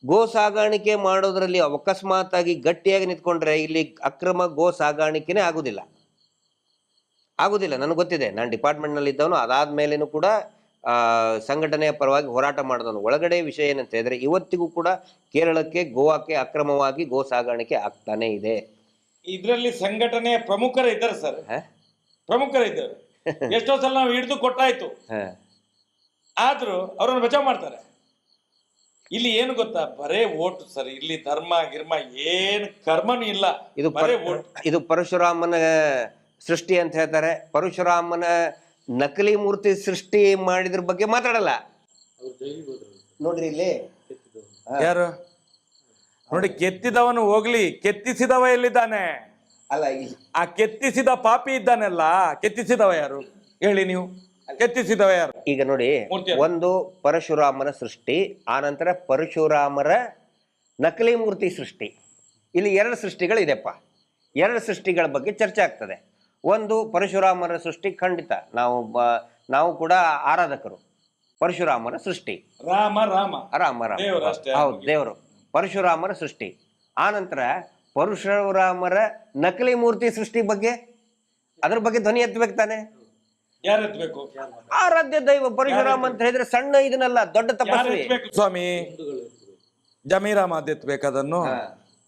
C: ಗೋ ಸಾಗಾಣಿಕೆ ಮಾಡೋದ್ರಲ್ಲಿ ಅಕಸ್ಮಾತಾಗಿ ಗಟ್ಟಿಯಾಗಿ ನಿಂತ್ಕೊಂಡ್ರೆ ಇಲ್ಲಿ ಅಕ್ರಮ ಗೋ ಸಾಗಾಣಿಕೆನೇ ಆಗುದಿಲ್ಲ. ನನಗೆ ಗೊತ್ತಿದೆ, ನಾನು ಡಿಪಾರ್ಟ್ಮೆಂಟ್ನಲ್ಲಿ ಇದ್ದವನು. ಅದಾದ್ಮೇಲೇನು ಕೂಡ ಸಂಘಟನೆಯ ಪರವಾಗಿ ಹೋರಾಟ ಮಾಡಿದವನು. ಒಳಗಡೆ ವಿಷಯ ಏನಂತ ಹೇಳಿದ್ರೆ ಇವತ್ತಿಗೂ ಕೂಡ ಕೇರಳಕ್ಕೆ ಗೋವಾಕ್ಕೆ ಅಕ್ರಮವಾಗಿ ಗೋ ಸಾಗಾಣಿಕೆ ಆಗ್ತಾನೆ ಇದೆ.
B: ಇದರಲ್ಲಿ ಸಂಘಟನೆಯ ಪ್ರಮುಖರು ಇದ್ದಾರೆ ಸರ್, ಪ್ರಮುಖರು ಇದ್ದಾರೆ. ಎಷ್ಟೋ ಸಲ ನಾವು ಹಿಡಿದು ಕೊಟ್ಟಾಯ್ತು, ಆದ್ರೂ ಅವ್ರನ್ನ ಬಚಾವ್ ಮಾಡ್ತಾರೆ. ಇಲ್ಲಿ ಏನು ಗೊತ್ತಾ, ಬರೇ ಓಟು ಸರ್. ಇಲ್ಲಿ ಧರ್ಮ ಗಿರ್ಮ ಏನ್ ಕರ್ಮನೂ ಇಲ್ಲ.
C: ಇದು ಪರಶುರಾಮನ ಸೃಷ್ಟಿ ಅಂತ ಹೇಳ್ತಾರೆ. ಪರಶುರಾಮನ ನಕಲಿ ಮೂರ್ತಿ ಸೃಷ್ಟಿ ಮಾಡಿದ್ರ ಬಗ್ಗೆ ಮಾತಾಡಲ್ಲ. ನೋಡ್ರಿ ಇಲ್ಲಿ
B: ಯಾರು ನೋಡಿ, ಕೆತ್ತಿದವನು ಹೋಗ್ಲಿ, ಕೆತ್ತಿಸಿದವ ಎಲ್ಲಿದ್ದಾನೆ?
C: ಅಲ್ಲ,
B: ಆ ಕೆತ್ತಿಸಿದ ಪಾಪಿ ಇದ್ದಾನೆಲ್ಲ. ಕೆತ್ತಿಸಿದವ ಯಾರು ಹೇಳಿ ನೀವು? ಕೆತ್ತಿಸಿದವ ಯಾರು?
C: ಈಗ ನೋಡಿ, ಒಂದು ಪರಶುರಾಮನ ಸೃಷ್ಟಿ, ಆನಂತರ ಪರಶುರಾಮರ ನಕಲಿ ಮೂರ್ತಿ ಸೃಷ್ಟಿ. ಇಲ್ಲಿ 2 ಸೃಷ್ಟಿಗಳಿದೆಪ್ಪ. 2 ಸೃಷ್ಟಿಗಳ ಬಗ್ಗೆ ಚರ್ಚೆ ಆಗ್ತದೆ. ಒಂದು ಪರಶುರಾಮರ ಸೃಷ್ಟಿ, ಖಂಡಿತ ನಾವು ಕೂಡ ಆರಾಧಕರು. ಪರಶುರಾಮನ ಸೃಷ್ಟಿ,
B: ರಾಮ
C: ಹೌದು, ದೇವರು. ಪರಶುರಾಮರ ಸೃಷ್ಟಿ, ಆನಂತರ ಪರಶುರಾಮರ ನಕಲಿ ಮೂರ್ತಿ ಸೃಷ್ಟಿ ಬಗ್ಗೆ, ಅದ್ರ ಬಗ್ಗೆ ಧ್ವನಿ ಎತ್ತಬೇಕು ತಾನೆ?
B: ಯಾರು ಎತ್ತಬೇಕು?
C: ಆರಾಧ್ಯ ದೈವ ಪರಶುರಾಮ ಅಂತ ಹೇಳಿದ್ರೆ ಸಣ್ಣ ಇದನ್ನಲ್ಲ, ದೊಡ್ಡ ತಪಸ್ವಿ
B: ಸ್ವಾಮಿ. ಜಮೀರ್ ಅಹಮದ್ ಎತ್ತಬೇಕು, ಅದನ್ನು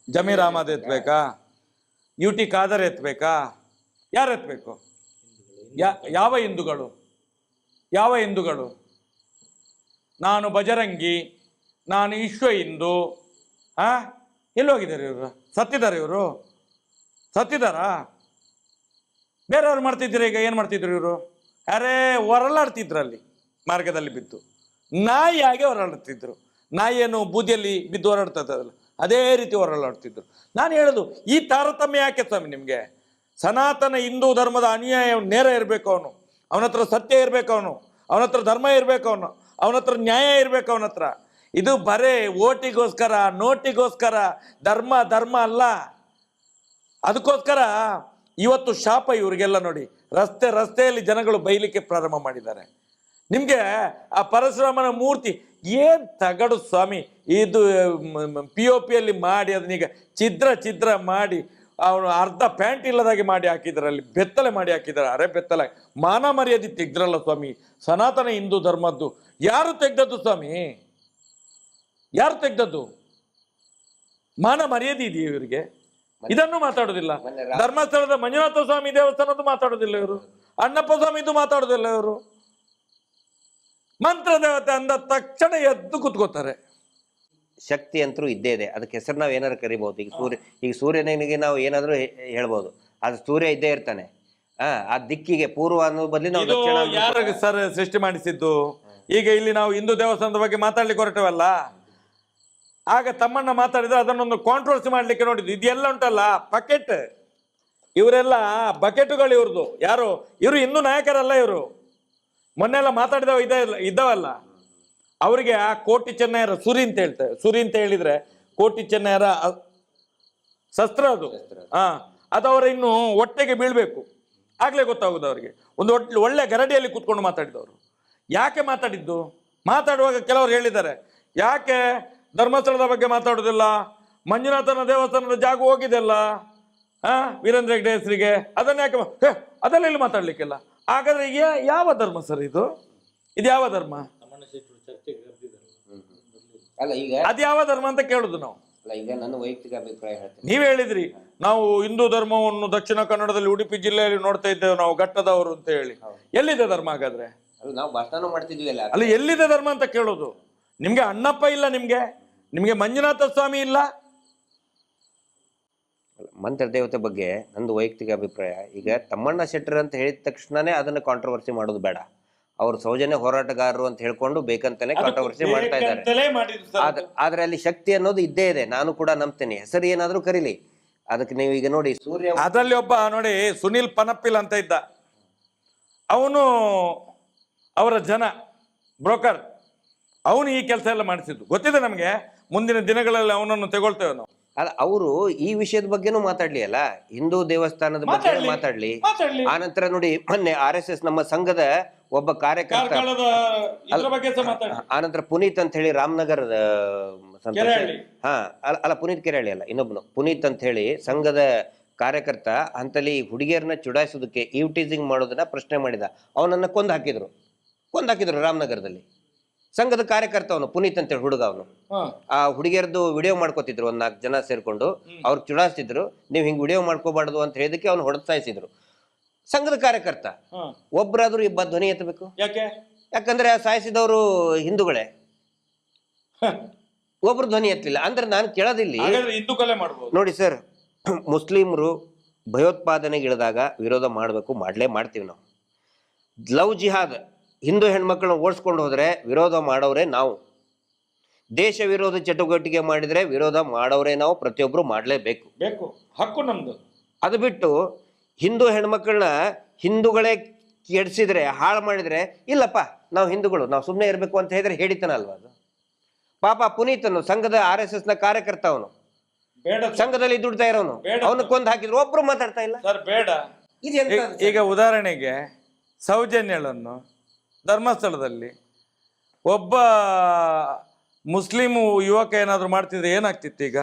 B: ಜಮೀರ್ ಅಹಮದ್ ಎತ್ತಬೇಕಾ? UT ಖಾದರ್ ಎತ್ತಬೇಕಾ? ಯಾರು ಎತ್ತಬೇಕು? ಯಾವ ಹಿಂದೂಗಳು? ಯಾವ ಹಿಂದೂಗಳು? ನಾನು ಬಜರಂಗಿ, ನಾನು ವಿಶ್ವ ಹಿಂದೂ. ಎಲ್ಲಿ ಹೋಗಿದ್ದಾರೆ ಇವರು? ಸತ್ತಿದ್ದಾರೆ ಇವರು? ಸತ್ತಿದಾರಾ? ಬೇರೆಯವ್ರು ಮಾಡ್ತಿದ್ರು. ಈಗ ಏನ್ ಮಾಡ್ತಿದ್ರು ಇವರು? ಯಾರೇ ಹೊರಲಾಡ್ತಿದ್ರಲ್ಲಿ, ಮಾರ್ಗದಲ್ಲಿ ಬಿದ್ದು ನಾಯಿಯಾಗಿ ಹೊರಲಾಡ್ತಿದ್ರು. ನಾಯಿಯನ್ನು ಬೂದಿಯಲ್ಲಿ ಬಿದ್ದು ಹೊರಡ್ತದಲ್ಲ, ಅದೇ ರೀತಿ ಹೊರಲಾಡ್ತಿದ್ರು. ನಾನು ಹೇಳೋದು, ಈ ತಾರತಮ್ಯ ಯಾಕೆ ಸ್ವಾಮಿ ನಿಮ್ಗೆ? ಸನಾತನ ಹಿಂದೂ ಧರ್ಮದ ಅನ್ಯಾಯ ನೇರ ಇರಬೇಕು. ಅವನ ಹತ್ರ ಸತ್ಯ ಇರಬೇಕು, ಅವನ ಹತ್ರ ಧರ್ಮ ಇರಬೇಕು, ಅವನ ಹತ್ರ ನ್ಯಾಯ ಇರಬೇಕು ಅವನ ಹತ್ರ. ಇದು ಬರೇ ಓಟಿಗೋಸ್ಕರ, ನೋಟಿಗೋಸ್ಕರ ಧರ್ಮ ಅಲ್ಲ. ಅದಕ್ಕೋಸ್ಕರ ಇವತ್ತು ಶಾಪ ಇವರಿಗೆಲ್ಲ. ನೋಡಿ, ರಸ್ತೆಯಲ್ಲಿ ಜನಗಳು ಬೈಲಿಕ್ಕೆ ಪ್ರಾರಂಭ ಮಾಡಿದ್ದಾರೆ. ನಿಮ್ಗೆ ಆ ಪರಶುರಾಮನ ಮೂರ್ತಿ ಏನ್ ತಗಡು ಸ್ವಾಮಿ. ಇದು POPಯಲ್ಲಿ ಮಾಡಿ ಅದನ್ನೀಗ ಛಿದ್ರ ಮಾಡಿ ಅವನು ಅರ್ಧ ಪ್ಯಾಂಟ್ ಇಲ್ಲದಾಗೆ ಮಾಡಿ ಹಾಕಿದ್ದಾರೆ. ಅಲ್ಲಿ ಬೆತ್ತಲೆ ಮಾಡಿ ಹಾಕಿದ್ದಾರೆ, ಅರೆ ಬೆತ್ತಲೆ. ಮಾನ ಮರ್ಯಾದೆ ತೆಗ್ದ್ರಲ್ಲ ಸ್ವಾಮಿ. ಸನಾತನ ಹಿಂದೂ ಧರ್ಮದ್ದು ಯಾರು ತೆಗ್ದದ್ದು ಸ್ವಾಮಿ? ಯಾರು ತೆಗ್ದದ್ದು? ಮಾನ ಮರ್ಯಾದೆ ಇದೆಯಾ ಇವರಿಗೆ? ಇದನ್ನು ಮಾತಾಡೋದಿಲ್ಲ. ಧರ್ಮಸ್ಥಳದ ಮಂಜುನಾಥ ಸ್ವಾಮಿ ದೇವಸ್ಥಾನದ್ದು ಮಾತಾಡೋದಿಲ್ಲ ಇವರು. ಅಣ್ಣಪ್ಪ ಸ್ವಾಮಿದು ಮಾತಾಡೋದಿಲ್ಲ ಇವರು. ಮಂತ್ರ ದೇವತೆ ಅಂದ ತಕ್ಷಣ ಎದ್ದು ಕುತ್ಕೋತಾರೆ.
C: ಶಕ್ತಿ ಅಂತೂ ಇದ್ದೇ ಇದೆ. ಅದಕ್ಕೆ ಹೆಸರು ನಾವು ಏನಾದ್ರು ಕರಿಬಹುದು. ಈಗ ಸೂರ್ಯನಿಗೆ ನಾವು ಏನಾದ್ರು ಹೇಳ್ಬೋದು, ಅದು ಸೂರ್ಯ ಇದ್ದೇ ಇರ್ತಾನೆ. ಆ ದಿಕ್ಕಿಗೆ ಪೂರ್ವ ಅನ್ನೋ ಬದಲಿ ನಾವು ದಕ್ಷಿಣ.
B: ಯಾರು ಸರ್ ಸೃಷ್ಟಿ ಮಾಡಿಸಿದ್ದು? ಈಗ ಇಲ್ಲಿ ನಾವು ಹಿಂದೂ ದೇವಸ್ಥಾನದ ಬಗ್ಗೆ ಮಾತಾಡ್ಲಿಕ್ಕೆ ಹೊರಟವಲ್ಲ, ಆಗ ತಮ್ಮಣ್ಣ ಮಾತಾಡಿದ್ರೆ ಅದನ್ನೊಂದು ಕಾಂಟ್ರವರ್ಸಿ ಮಾಡ್ಲಿಕ್ಕೆ ನೋಡಿದ್ದು. ಇದೆಲ್ಲ ಉಂಟಲ್ಲ ಬಕೆಟ್, ಇವರೆಲ್ಲ ಬಕೆಟುಗಳು ಇವ್ರದ್ದು. ಯಾರು ಇವರು? ಹಿಂದೂ ನಾಯಕರಲ್ಲ ಇವರು. ಮೊನ್ನೆಲ್ಲ ಮಾತಾಡಿದವ ಇದ್ದವಲ್ಲ, ಅವರಿಗೆ ಆ ಕೋಟಿ ಚೆನ್ನಯ್ಯರ ಸುರಿ ಅಂತ ಹೇಳ್ತಾರೆ. ಸುರಿ ಅಂತ ಹೇಳಿದ್ರೆ ಕೋಟಿ ಚೆನ್ನಯ್ಯರ ಶಸ್ತ್ರ ಅದು. ಅದು ಅವರ ಇನ್ನು ಹೊಟ್ಟೆಗೆ ಬೀಳ್ಬೇಕು, ಆಗ್ಲೇ ಗೊತ್ತಾಗುದು ಅವರಿಗೆ. ಒಂದು ಒಳ್ಳೆ ಗರಡಿಯಲ್ಲಿ ಕೂತ್ಕೊಂಡು ಮಾತಾಡಿದವರು. ಯಾಕೆ ಮಾತಾಡಿದ್ದು? ಮಾತಾಡುವಾಗ ಕೆಲವರು ಹೇಳಿದ್ದಾರೆ, ಯಾಕೆ ಧರ್ಮಸ್ಥಳದ ಬಗ್ಗೆ ಮಾತಾಡುದಿಲ್ಲ? ಮಂಜುನಾಥನ ದೇವಸ್ಥಾನದ ಜಾಗ ಹೋಗಿದೆಲ್ಲ ವೀರೇಂದ್ರ ಹೆಗ್ಡೆ ಹೆಸರಿಗೆ, ಅದನ್ನ ಯಾಕೆ ಅದೆಲ್ಲ ಇಲ್ಲಿ ಮಾತಾಡ್ಲಿಕ್ಕಿಲ್ಲ? ಹಾಗಾದ್ರೆ ಯಾವ ಧರ್ಮ ಸರ್ ಇದು? ಇದು ಯಾವ ಧರ್ಮ?
C: ಅಲ್ಲ, ಈಗ
B: ಅದು ಯಾವ ಧರ್ಮ ಅಂತ ಕೇಳುದು ನಾವು.
C: ಈಗ ನನ್ನ ವೈಯಕ್ತಿಕ ಅಭಿಪ್ರಾಯ ಹೇಳ್ತೀನಿ.
B: ನೀವ್ ಹೇಳಿದ್ರಿ ನಾವು ಹಿಂದೂ ಧರ್ಮವನ್ನು ದಕ್ಷಿಣ ಕನ್ನಡದಲ್ಲಿ ಉಡುಪಿ ಜಿಲ್ಲೆಯಲ್ಲಿ ನೋಡ್ತಾ ಇದ್ದೇವೆ ನಾವು, ಘಟ್ಟದವರು ಅಂತ ಹೇಳಿ. ಎಲ್ಲಿದೆ ಧರ್ಮ ಹಾಗಾದ್ರೆ?
C: ನಾವು ಭಾಷಣ ಮಾಡ್ತಿದ್ವಿ ಅಲ್ಲ,
B: ಅಲ್ಲಿ ಎಲ್ಲಿದೆ ಧರ್ಮ ಅಂತ ಕೇಳೋದು. ನಿಮ್ಗೆ ಅಣ್ಣಪ್ಪ ಇಲ್ಲ, ನಿಮ್ಗೆ ಮಂಜುನಾಥ ಸ್ವಾಮಿ ಇಲ್ಲ.
C: ಮಂತ್ರ ದೇವತೆ ಬಗ್ಗೆ ನಂದು ವೈಯಕ್ತಿಕ ಅಭಿಪ್ರಾಯ. ಈಗ ತಮ್ಮಣ್ಣ ಶೆಟ್ಟರ್ ಅಂತ ಹೇಳಿದ ತಕ್ಷಣನೇ ಅದನ್ನ ಕಾಂಟ್ರವರ್ಸಿ ಮಾಡೋದು ಬೇಡ. ಅವ್ರು ಸೌಜನ್ಯ ಹೋರಾಟಗಾರರು ಅಂತ ಹೇಳ್ಕೊಂಡು ಬೇಕಂತಾನೆ ಕಾಂಟ್ರವರ್ಸಿ ಮಾಡ್ತಾ ಇದ್ದಾರೆ. ಆದ್ರೆ ಅಲ್ಲಿ ಶಕ್ತಿ ಅನ್ನೋದು ಇದ್ದೇ ಇದೆ, ನಾನು ಕೂಡ ನಂಬ್ತೇನೆ. ಹೆಸರು ಏನಾದ್ರೂ ಕರೀಲಿ, ಅದಕ್ಕೆ ನೀವು ಈಗ ನೋಡಿ ಸೂರ್ಯ
B: ಅದರಲ್ಲಿ ಒಬ್ಬ ನೋಡಿ ಸುನಿಲ್ ಪನಪ್ಪಿಲ್ ಅಂತ ಇದ್ದ, ಅವನು ಅವರ ಜನ ಬ್ರೋಕರ್, ಅವನು ಈ ಕೆಲಸ ಎಲ್ಲ ಮಾಡಿಸಿದ್ದು ಗೊತ್ತಿದೆ ನಮಗೆ. ಮುಂದಿನ ದಿನಗಳಲ್ಲಿ ಅವನನ್ನು ತಗೊಳ್ತೇವೆ ನಾವು.
C: ಅಲ್ಲ, ಅವರು ಈ ವಿಷಯದ ಬಗ್ಗೆನೂ ಮಾತಾಡ್ಲಿ ಅಲ್ಲ, ಹಿಂದೂ ದೇವಸ್ಥಾನದ ಬಗ್ಗೆ ಮಾತಾಡ್ಲಿ. ಆನಂತರ ನೋಡಿ ಮೊನ್ನೆ RSS ನಮ್ಮ ಸಂಘದ ಒಬ್ಬ ಕಾರ್ಯಕರ್ತ, ಆನಂತರ ಪುನೀತ್ ಅಂತ ಹೇಳಿ ರಾಮನಗರದ ಅಲ್ಲ ಪುನೀತ್ ಕೆರಳಿ ಅಲ್ಲ, ಇನ್ನೊಬ್ನು ಪುನೀತ್ ಅಂತ ಹೇಳಿ ಸಂಘದ ಕಾರ್ಯಕರ್ತ ಅಂತಲ್ಲಿ ಹುಡುಗಿಯರನ್ನ ಚುಡಾಯಿಸೋದಕ್ಕೆ ಟೀಸಿಂಗ್ ಮಾಡೋದನ್ನ ಪ್ರಶ್ನೆ ಮಾಡಿದ. ಅವನನ್ನ ಕೊಂದು ಹಾಕಿದ್ರು ರಾಮನಗರದಲ್ಲಿ. ಸಂಘದ ಕಾರ್ಯಕರ್ತ ಅವನು ಪುನೀತ್ ಅಂತ ಹೇಳಿ ಹುಡುಗ, ಅವನು ಆ ಹುಡುಗಿಯರದ್ದು ವಿಡಿಯೋ ಮಾಡ್ಕೋತಿದ್ರು, ಒಂದ್ 4 ಜನ ಸೇರ್ಕೊಂಡು ಅವ್ರು ಚುಡಾಯಿಸ್ತಿದ್ರು. ನೀವು ಹಿಂಗ್ ವಿಡಿಯೋ ಮಾಡ್ಕೋಬಾರ್ದು ಅಂತ ಹೇಳಿದಕ್ಕೆ ಅವ್ನು ಹೊಡೆಸಾಯಿಸಿದ್ರು. ಸಂಘದ ಕಾರ್ಯಕರ್ತ ಒಬ್ರಾದ್ರೂ ಇಬ್ಬ ಧ್ವನಿ ಎತ್ತಬೇಕು. ಯಾಕಂದ್ರೆ ಸಾಯಿಸಿದವರು ಹಿಂದೂಗಳೇ, ಒಬ್ರು ಧ್ವನಿ ಎತ್ತಲಿಲ್ಲ ಅಂದ್ರೆ ನಾನು ಕೇಳೋದಿಲ್ಲಿ. ನೋಡಿ ಸರ್, ಮುಸ್ಲಿಮರು ಭಯೋತ್ಪಾದನೆಗೆ ಇಳಿದಾಗ ವಿರೋಧ ಮಾಡಬೇಕು, ಮಾಡ್ತೀವಿ ನಾವು. ಲವ್ ಜಿಹಾದ್ ಹಿಂದೂ ಹೆಣ್ಮಕ್ಳನ್ನ ಓಡಿಸ್ಕೊಂಡು ಹೋದ್ರೆ ವಿರೋಧ ಮಾಡೋರೇ ನಾವು. ದೇಶ ವಿರೋಧ ಚಟುವಟಿಕೆ ಮಾಡಿದ್ರೆ ವಿರೋಧ ಮಾಡೋರೇ ನಾವು. ಪ್ರತಿಯೊಬ್ರು ಮಾಡಲೇಬೇಕು,
B: ಹಕ್ಕು ನಮ್ದು.
C: ಅದು ಬಿಟ್ಟು ಹಿಂದೂ ಹೆಣ್ಮಕ್ಳನ್ನ ಹಿಂದೂಗಳೇ ಕೆಡಿಸಿದ್ರೆ, ಹಾಳು ಮಾಡಿದ್ರೆ, ಇಲ್ಲಪ್ಪ ನಾವು ಹಿಂದೂಗಳು, ನಾವು ಸುಮ್ಮನೆ ಇರಬೇಕು ಅಂತ ಹೇಳಿದ್ರೆ ಹೇಳಿತಾನ ಅಲ್ವಾ ಅದು. ಪಾಪ ಪುನೀತನು ಸಂಘದ RSS ನ ಕಾರ್ಯಕರ್ತ, ಅವನು ಸಂಘದಲ್ಲಿ ದುಡ್ತಾ ಇರೋನು, ಅವನು ಕೊಂದು ಹಾಕಿದ್ರು, ಒಬ್ರು ಮಾತಾಡ್ತಾ ಇಲ್ಲ
B: ಸರ್. ಬೇಡ. ಈಗ ಉದಾಹರಣೆಗೆ ಸೌಜನ್ಯಳನ್ನು ಧರ್ಮಸ್ಥಳದಲ್ಲಿ ಒಬ್ಬ ಮುಸ್ಲಿಂ ಯುವಕ ಏನಾದ್ರು ಮಾಡ್ತಿದ್ರೆ ಏನಾಗ್ತಿತ್ತು? ಈಗ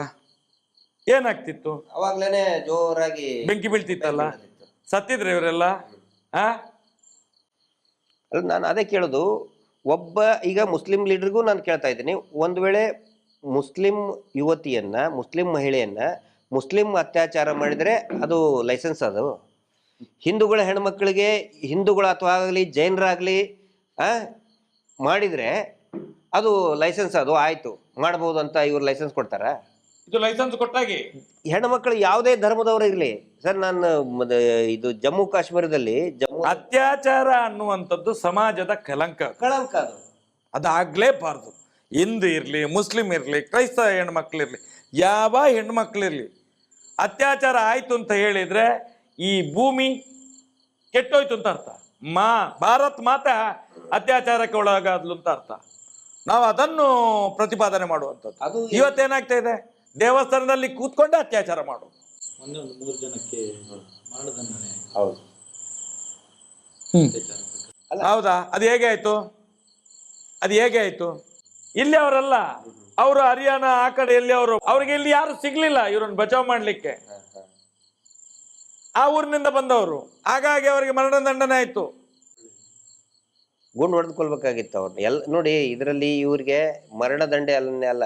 B: ಏನಾಗ್ತಿತ್ತು?
C: ಅವಾಗ್ಲೇನೆ ಜೋರಾಗಿ
B: ಬೆಂಕಿ ಬೀಳ್ತಿತ್ತಲ್ಲ, ಸತ್ತಿದ್ರೆ ಇವರೆಲ್ಲ.
C: ಅಲ್ಲ, ನಾನು ಅದೇ ಕೇಳೋದು. ಒಬ್ಬ ಈಗ ಮುಸ್ಲಿಂ ಲೀಡರ್ಗೂ ನಾನು ಕೇಳ್ತಾ ಇದ್ದೀನಿ, ಒಂದು ವೇಳೆ ಮುಸ್ಲಿಂ ಯುವತಿಯನ್ನ, ಮುಸ್ಲಿಂ ಮಹಿಳೆಯನ್ನ ಮುಸ್ಲಿಂ ಅತ್ಯಾಚಾರ ಮಾಡಿದ್ರೆ ಅದು ಲೈಸೆನ್ಸ್. ಅದು ಹಿಂದೂಗಳ ಹೆಣ್ಮಕ್ಳಿಗೆ, ಹಿಂದೂಗಳು ಅಥವಾ ಆಗಲಿ ಜೈನರಾಗ್ಲಿ ಮಾಡಿದ್ರೆ ಅದು ಲೈಸೆನ್ಸ್, ಅದು ಆಯ್ತು ಮಾಡಬಹುದು ಅಂತ ಇವ್ರು ಲೈಸೆನ್ಸ್ ಕೊಡ್ತಾರ?
B: ಇದು ಲೈಸೆನ್ಸ್ ಕೊಟ್ಟಾಗಿ
C: ಹೆಣ್ಮಕ್ಳು ಯಾವುದೇ ಧರ್ಮದವರು ಇರ್ಲಿ ಸರ್. ನಾನು ಇದು ಜಮ್ಮು ಕಾಶ್ಮೀರದಲ್ಲಿ
B: ಅತ್ಯಾಚಾರ ಅನ್ನುವಂಥದ್ದು ಸಮಾಜದ ಕಳಂಕ ಅದು, ಅದಾಗ್ಲೇಬಾರ್ದು. ಹಿಂದೂ ಇರ್ಲಿ, ಮುಸ್ಲಿಂ ಇರ್ಲಿ, ಕ್ರೈಸ್ತ ಹೆಣ್ಮಕ್ಳಿರ್ಲಿ, ಯಾವ ಹೆಣ್ಮಕ್ಳಿರ್ಲಿ, ಅತ್ಯಾಚಾರ ಆಯ್ತು ಅಂತ ಹೇಳಿದ್ರೆ ಈ ಭೂಮಿ ಕೆಟ್ಟೋಯ್ತು ಅಂತ ಅರ್ಥ. ಭಾರತ್ ಮಾತಾ ಅತ್ಯಾಚಾರಕ್ಕೆ ಒಳಗಾದ್ಲು ಅಂತ ಅರ್ಥ. ನಾವು ಅದನ್ನು ಪ್ರತಿಪಾದನೆ ಮಾಡುವಂಥದ್ದು. ಅದು ಇವತ್ತೇನಾಗ್ತಾ ಇದೆ, ದೇವಸ್ಥಾನದಲ್ಲಿ ಕೂತ್ಕೊಂಡೆ ಅತ್ಯಾಚಾರ ಮಾಡೋದು.
A: ಮೊನ್ನೆ ಒಂದು 3 ಜನಕ್ಕೆ ಮರಣದಂಡನೆ.
C: ಹೌದು,
B: ಹೌದಾ? ಅದು ಹೇಗೆ ಆಯ್ತು? ಇಲ್ಲಿ ಅವರಲ್ಲ, ಅವರು ಹರಿಯಾಣ ಆ ಕಡೆ ಎಲ್ಲಿ ಅವ್ರಿಗೆ ಇಲ್ಲಿ ಯಾರು ಸಿಗ್ಲಿಲ್ಲ ಇವ್ರನ್ನ ಬಚಾವ್ ಮಾಡ್ಲಿಕ್ಕೆ. ಆ ಊರಿನಿಂದ ಬಂದವರು, ಹಾಗಾಗಿ ಅವರಿಗೆ ಮರಣದಂಡನೆ ಆಯ್ತು.
C: ಗುಂಡು ಹೊಡೆದುಕೊಳ್ಬೇಕಾಗಿತ್ತು ಅವ್ರನ್ನ. ನೋಡಿ, ಇದರಲ್ಲಿ ಇವ್ರಿಗೆ ಮರಣದಂಡೆ ಅಲ್ಲ,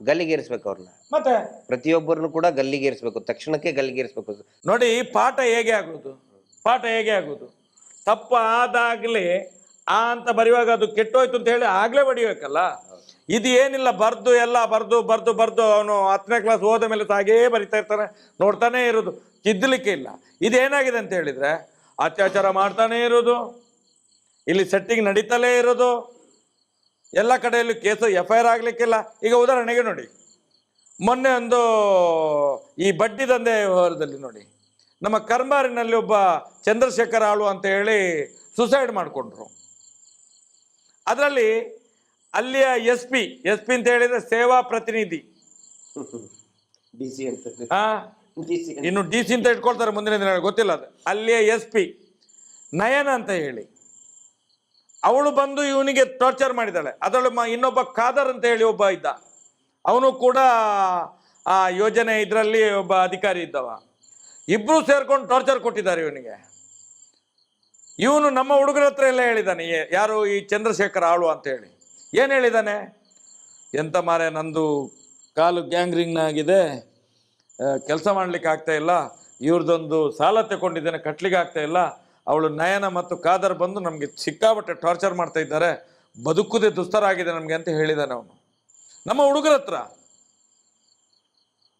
C: ಗಲ್ಲಿಗೇರಿಸ್ಬೇಕು ಅವ್ರನ್ನ.
B: ಮತ್ತೆ
C: ಪ್ರತಿಯೊಬ್ಬರನ್ನು ಕೂಡ ಗಲ್ಲಿಗೇರಿಸ್ಬೇಕು, ತಕ್ಷಣಕ್ಕೆ ಗಲ್ಲಿಗೇರಿಸ್ಬೇಕು.
B: ನೋಡಿ, ಪಾಠ ಹೇಗೆ ಆಗುದು? ತಪ್ಪು ಆದಾಗ್ಲೇ ಅಂತ ಬರೆಯುವಾಗ ಅದು ಕೆಟ್ಟೋಯ್ತು ಅಂತ ಹೇಳಿ ಆಗ್ಲೇ ಬಡಿಬೇಕಲ್ಲ. ಇದು ಏನಿಲ್ಲ, ಬರ್ದು ಅವನು 10ನೇ ಕ್ಲಾಸ್ ಹೋದ ಮೇಲೆ ಹಾಗೇ ಬರಿತಾ ಇರ್ತಾನೆ, ನೋಡ್ತಾನೆ ಇರೋದು, ತಿದ್ದಲಿಕ್ಕೆ ಇಲ್ಲ. ಇದೇನಾಗಿದೆ ಅಂತ ಹೇಳಿದ್ರೆ ಅತ್ಯಾಚಾರ ಮಾಡ್ತಾನೆ ಇರೋದು, ಇಲ್ಲಿ ಸೆಟ್ಟಿಂಗ್ ನಡೀತಲೇ ಇರೋದು, ಎಲ್ಲ ಕಡೆಯಲ್ಲೂ ಕೇಸು FIR ಆಗ್ಲಿಕ್ಕಿಲ್ಲ. ಈಗ ಉದಾಹರಣೆಗೆ ನೋಡಿ, ಮೊನ್ನೆ ಒಂದು ಈ ಬಡ್ಡಿ ದಂಧೆ ವ್ಯವಹಾರದಲ್ಲಿ ನೋಡಿ, ನಮ್ಮ ಕರ್ಮಾರಿನಲ್ಲಿ ಒಬ್ಬ ಚಂದ್ರಶೇಖರ್ ಆಳು ಅಂತ ಹೇಳಿ ಸುಸೈಡ್ ಮಾಡಿಕೊಂಡ್ರು. ಅದರಲ್ಲಿ ಅಲ್ಲಿಯ SP ಅಂತ ಹೇಳಿದ್ರೆ ಸೇವಾ ಪ್ರತಿನಿಧಿ, ಇನ್ನು DC ಅಂತ ಇಟ್ಕೊಳ್ತಾರೆ ಮುಂದಿನ ದಿನ, ಗೊತ್ತಿಲ್ಲ ಅದು. ಅಲ್ಲಿಯ SP ನಯನ ಅಂತ ಹೇಳಿ ಅವಳು ಬಂದು ಇವನಿಗೆ ಟಾರ್ಚರ್ ಮಾಡಿದ್ದಾಳೆ. ಅದರಲ್ಲೂ ಇನ್ನೊಬ್ಬ ಖಾದರ್ ಅಂತ ಹೇಳಿ ಒಬ್ಬ ಇದ್ದ, ಅವನು ಕೂಡ ಆ ಯೋಜನೆ ಇದರಲ್ಲಿ ಒಬ್ಬ ಅಧಿಕಾರಿ ಇದ್ದವ. ಇಬ್ರು ಸೇರ್ಕೊಂಡು ಟಾರ್ಚರ್ ಕೊಟ್ಟಿದ್ದಾರೆ ಇವನಿಗೆ. ಇವನು ನಮ್ಮ ಹುಡುಗರ ಹತ್ರ ಎಲ್ಲ ಹೇಳಿದ್ದಾನೆ, ಯಾರು ಈ ಚಂದ್ರಶೇಖರ್ ಆಳು ಅಂತ ಹೇಳಿ. ಏನು ಹೇಳಿದ್ದಾನೆ? ಎಂತ ಮಾರೆ, ನಂದು ಕಾಲು ಗ್ಯಾಂಗ್ರಿಂಗ್ನಾಗಿದೆ, ಕೆಲಸ ಮಾಡ್ಲಿಕ್ಕೆ ಆಗ್ತಾ ಇಲ್ಲ, ಇವ್ರದೊಂದು ಸಾಲ ತಗೊಂಡಿದ್ದೇನೆ, ಕಟ್ಲಿಕ್ಕೆ ಆಗ್ತಾ ಇಲ್ಲ, ಅವಳು ನಯನ ಮತ್ತು ಖಾದರ್ ಬಂದು ನಮಗೆ ಸಿಕ್ಕಾಬಟ್ಟೆ ಟಾರ್ಚರ್ ಮಾಡ್ತಾ ಇದ್ದಾರೆ, ಬದುಕುದೇ ದುಸ್ತರ ಆಗಿದೆ ನಮಗೆ ಅಂತ ಹೇಳಿದಾನೆ ಅವನು ನಮ್ಮ ಹುಡುಗರ ಹತ್ರ.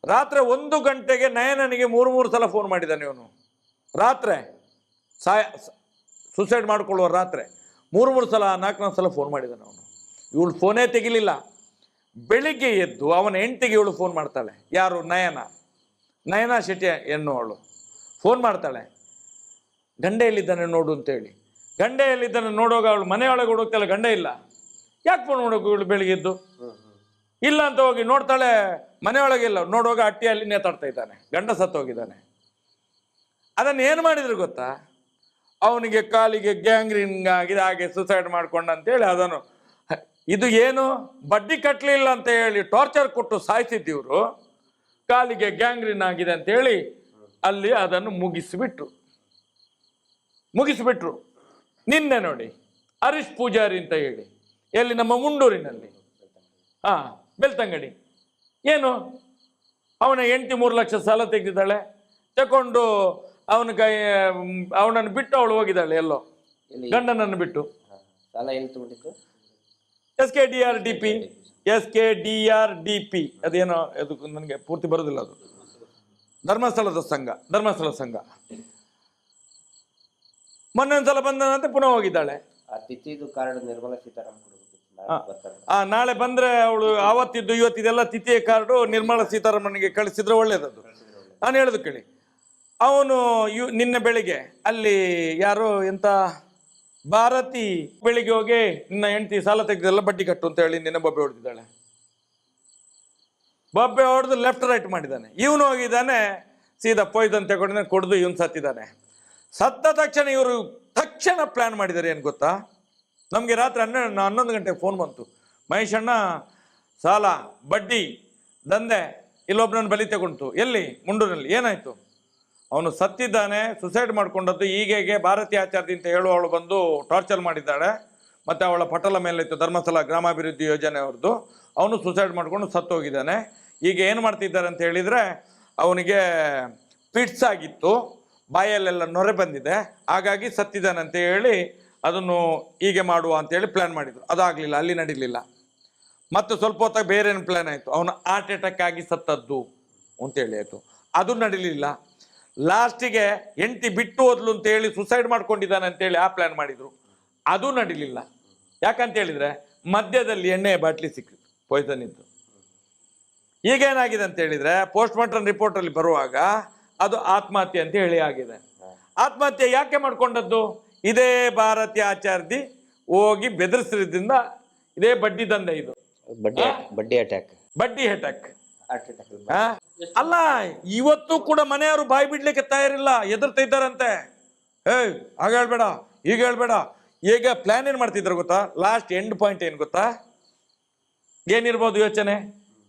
B: ರಾತ್ರಿ 1 ಗಂಟೆಗೆ ನಯನನಿಗೆ 3 ಸಲ ಫೋನ್ ಮಾಡಿದ್ದಾನೆ ಇವನು. ರಾತ್ರಿ ಸುಸೈಡ್ ಮಾಡ್ಕೊಳ್ಳುವ ರಾತ್ರಿ 3 ಸಲ 4 ಸಲ ಫೋನ್ ಮಾಡಿದ್ದಾನೆ ಅವನು. ಇವಳು ಫೋನೇ ತೆಗಿಲಿಲ್ಲ. ಬೆಳಿಗ್ಗೆ ಎದ್ದು ಅವನ ಹೆಂಡತಿಗೆ ಇವಳು ಫೋನ್ ಮಾಡ್ತಾಳೆ, ಯಾರು? ನಯನ. ನಯನಾ ಶೆಟ್ಟಿ ಹೆಣ್ಣು ಅವಳು ಫೋನ್ ಮಾಡ್ತಾಳೆ, ಗಂಡ ಎಲ್ಲಿದ್ದಾನೆ ನೋಡು ಅಂತೇಳಿ. ಗಂಡ ಎಲ್ಲಿದ್ದಾನೆ ನೋಡುವಾಗ ಅವಳು ಮನೆಯೊಳಗೆ ಹುಡುಕ್ತಾಳೆ, ಗಂಡ ಇಲ್ಲ. ಯಾಕೆ ಫೋನ್ ಮಾಡೋಕೆ ಇವಳು ಬೆಳಗಿದ್ದು? ಇಲ್ಲ ಅಂತ ಹೋಗಿ ನೋಡ್ತಾಳೆ, ಮನೆಯೊಳಗಿಲ್ಲ. ನೋಡುವಾಗ ಅಟ್ಟಿಯಲ್ಲಿ ನೇತಾಡ್ತಾ ಇದ್ದಾನೆ, ಗಂಡ ಸತ್ತೋಗಿದ್ದಾನೆ. ಅದನ್ನು ಏನು ಮಾಡಿದ್ರು ಗೊತ್ತಾ, ಅವನಿಗೆ ಕಾಲಿಗೆ ಗ್ಯಾಂಗ್ರೀನ್ ಆಗಿದೆ, ಹಾಗೆ ಸುಸೈಡ್ ಮಾಡ್ಕೊಂಡ ಅಂತೇಳಿ ಅದನ್ನು, ಇದು ಏನು ಬಡ್ಡಿ ಕಟ್ಟಲಿಲ್ಲ ಅಂತ ಹೇಳಿ ಟಾರ್ಚರ್ ಕೊಟ್ಟು ಸಾಯಿಸಿದ್ದೀವ್ರು, ಕಾಲಿಗೆ ಗ್ಯಾಂಗ್ರೀನ್ ಆಗಿದೆ ಅಂತೇಳಿ ಅಲ್ಲಿ ಅದನ್ನು ಮುಗಿಸಿಬಿಟ್ರು. ನಿನ್ನೆ ನೋಡಿ ಹರೀಶ್ ಪೂಜಾರಿ ಅಂತ ಹೇಳಿ, ಎಲ್ಲಿ ನಮ್ಮ ಮುಂಡೂರಿನಲ್ಲಿ, ಬೆಳ್ತಂಗಡಿ, ಏನು ಅವನ ಹೆಂಡತಿ 3 ಲಕ್ಷ ಸಾಲ ತೆಗೆದಿದ್ದಾಳೆ, ತಗೊಂಡು ಅವನನ್ನು ಬಿಟ್ಟು ಅವಳು ಹೋಗಿದ್ದಾಳೆ ಎಲ್ಲೋ, ಗಂಡನನ್ನು ಬಿಟ್ಟು.
C: ಸಾಲ ಎಲ್ಲಿ ತಗೊಂಡಿದ್ದು?
B: SKDRDP ಅದೇನೋ, ಅದು ನನಗೆ ಪೂರ್ತಿ ಬರೋದಿಲ್ಲ, ಅದು ಧರ್ಮಸ್ಥಳ ಸಂಘ. ಮೊನ್ನೆ ಒಂದ್ಸಲ ಬಂದಂತೆ ಪುನಃ ಹೋಗಿದ್ದಾಳೆ.
C: ತಿಥಿದು ಕಾರ್ಡ್ ನಿರ್ಮಲಾ ಸೀತಾರಾಮನ್
B: ನಾಳೆ ಬಂದ್ರೆ ಅವಳು ಆವತ್ತಿದ್ದು ಇವತ್ತಿದೆಲ್ಲ ತಿಥಿಯ ಕಾರ್ಡು ನಿರ್ಮಲಾ ಸೀತಾರಾಮನ್ಗೆ ಕಳಿಸಿದ್ರೆ ಒಳ್ಳೇದದು. ನಾನು ಹೇಳುದು ಕೇಳಿ, ಅವನು ನಿನ್ನೆ ಬೆಳಿಗ್ಗೆ ಅಲ್ಲಿ ಯಾರೋ ಎಂತ ಭಾರತಿ ಬೆಳಿಗ್ಗೆ ಹೋಗಿ ನಿನ್ನ ಹೆಂಡತಿ ಸಾಲ ತೆಗೆದೆಲ್ಲ ಬಡ್ಡಿ ಕಟ್ಟು ಅಂತ ಹೇಳಿ ನಿನ್ನೆ ಬೊಬ್ಬೆ ಹೊಡೆದಿದ್ದಾಳೆ. ಬೊಬ್ಬೆ ಹೊಡೆದು ಲೆಫ್ಟ್ ರೈಟ್ ಮಾಡಿದ್ದಾನೆ. ಇವನು ಹೋಗಿದ್ದಾನೆ ಸೀದಾ ಪಾಯ್ಸನ್ ತಗೊಂಡಿದ್ದಾನೆ, ಕೊಡ್ದು ಇವನು ಸತ್ತಿದ್ದಾನೆ. ಸತ್ತ ತಕ್ಷಣ ಇವರು ಪ್ಲಾನ್ ಮಾಡಿದ್ದಾರೆ. ಏನು ಗೊತ್ತಾ, ನಮಗೆ ರಾತ್ರಿ 11 ಗಂಟೆಗೆ ಫೋನ್ ಬಂತು, ಮಹೇಶಣ್ಣ ಸಾಲ ಬಡ್ಡಿ ದಂಧೆ ಇಲ್ಲೊಬ್ಬನನ್ನು ಬಲಿ ತಗೊಂಡು. ಎಲ್ಲಿ? ಮುಂಡೂರಿನಲ್ಲಿ. ಏನಾಯ್ತು? ಅವನು ಸತ್ತಿದ್ದಾನೆ, ಸುಸೈಡ್ ಮಾಡ್ಕೊಂಡದ್ದು. ಹೀಗೆ ಭಾರತೀಯ ಆಚಾರ್ಯ ಅಂತ ಹೇಳುವವಳು ಬಂದು ಟಾರ್ಚರ್ ಮಾಡಿದ್ದಾಳೆ. ಮತ್ತು ಅವಳ ಪಟಲ ಮೇಲೆ ಇತ್ತು ಧರ್ಮಸ್ಥಳ ಗ್ರಾಮಾಭಿವೃದ್ಧಿ ಯೋಜನೆ ಅವ್ರದ್ದು. ಅವನು ಸುಸೈಡ್ ಮಾಡ್ಕೊಂಡು ಸತ್ತು ಹೋಗಿದ್ದಾನೆ. ಈಗ ಏನು ಮಾಡ್ತಿದ್ದಾರೆ ಅಂತ ಹೇಳಿದರೆ, ಅವನಿಗೆ ಫಿಟ್ಸ್ ಆಗಿತ್ತು, ಬಾಯಲ್ಲೆಲ್ಲ ನೊರೆ ಬಂದಿದೆ, ಹಾಗಾಗಿ ಸತ್ತಿದ್ದಾನೆ ಅಂತ ಹೇಳಿ ಅದನ್ನು ಹೀಗೆ ಮಾಡುವ ಅಂತೇಳಿ ಪ್ಲ್ಯಾನ್ ಮಾಡಿದರು. ಅದಾಗಲಿಲ್ಲ, ಅಲ್ಲಿ ನಡೀಲಿಲ್ಲ. ಮತ್ತು ಸ್ವಲ್ಪ ಹೊತ್ತಾಗ ಬೇರೇನು ಪ್ಲ್ಯಾನ್ ಆಯಿತು, ಅವನು ಹಾರ್ಟ್ ಅಟ್ಯಾಕ್ ಆಗಿ ಸತ್ತದ್ದು ಅಂತೇಳಿ ಆಯಿತು, ಅದು ನಡೀಲಿಲ್ಲ. ಲಾಸ್ಟಿಗೆ ಹೆಂಡತಿ ಬಿಟ್ಟು ಹೋದ್ಲು ಅಂತೇಳಿ ಸುಸೈಡ್ ಮಾಡ್ಕೊಂಡಿದ್ದಾನೆ ಅಂತೇಳಿ ಆ ಪ್ಲ್ಯಾನ್ ಮಾಡಿದರು, ಅದು ನಡೀಲಿಲ್ಲ. ಯಾಕಂತ ಹೇಳಿದರೆ ಮಧ್ಯದಲ್ಲಿ ಎಣ್ಣೆಯ ಬಾಟ್ಲಿ ಸಿಕ್ಕಿತು, ಪಾಯ್ಸನ್ ಇತ್ತು. ಈಗೇನಾಗಿದೆ ಅಂತ ಹೇಳಿದರೆ, ಪೋಸ್ಟ್ ಮಾರ್ಟಮ್ ರಿಪೋರ್ಟಲ್ಲಿ ಬರುವಾಗ ಅದು ಆತ್ಮಹತ್ಯೆ ಅಂತ ಹೇಳಿ ಆಗಿದೆ. ಆತ್ಮಹತ್ಯೆ ಯಾಕೆ ಮಾಡ್ಕೊಂಡದ್ದು? ಇದೇ ಭಾರತೀಯ ಆಚಾರ್ಯ ಹೋಗಿ ಬೆದರಿಸಿದ್ರಿಂದ ಇದೇ ಬಡ್ಡಿ ದಂಧೆ, ಇದು ಬಡ್ಡಿ ಅಟ್ಯಾಕ್. ಅಲ್ಲ, ಇವತ್ತು ಕೂಡ ಮನೆಯವರು ಬಾಯಿ ಬಿಡ್ಲಿಕ್ಕೆ ತಯಾರಿಲ್ಲ, ಎದುರ್ತಾ ಇದ್ದಾರಂತೆ. ಹಾಗೆ ಹೇಳ್ಬೇಡ, ಈಗ ಹೇಳ್ಬೇಡ. ಈಗ ಪ್ಲಾನ್ ಏನ್ ಮಾಡ್ತಿದ್ರು ಗೊತ್ತಾ? ಲಾಸ್ಟ್ ಎಂಡ್ ಪಾಯಿಂಟ್ ಏನ್ ಗೊತ್ತಾ? ಏನಿರ್ಬೋದು ಯೋಚನೆ?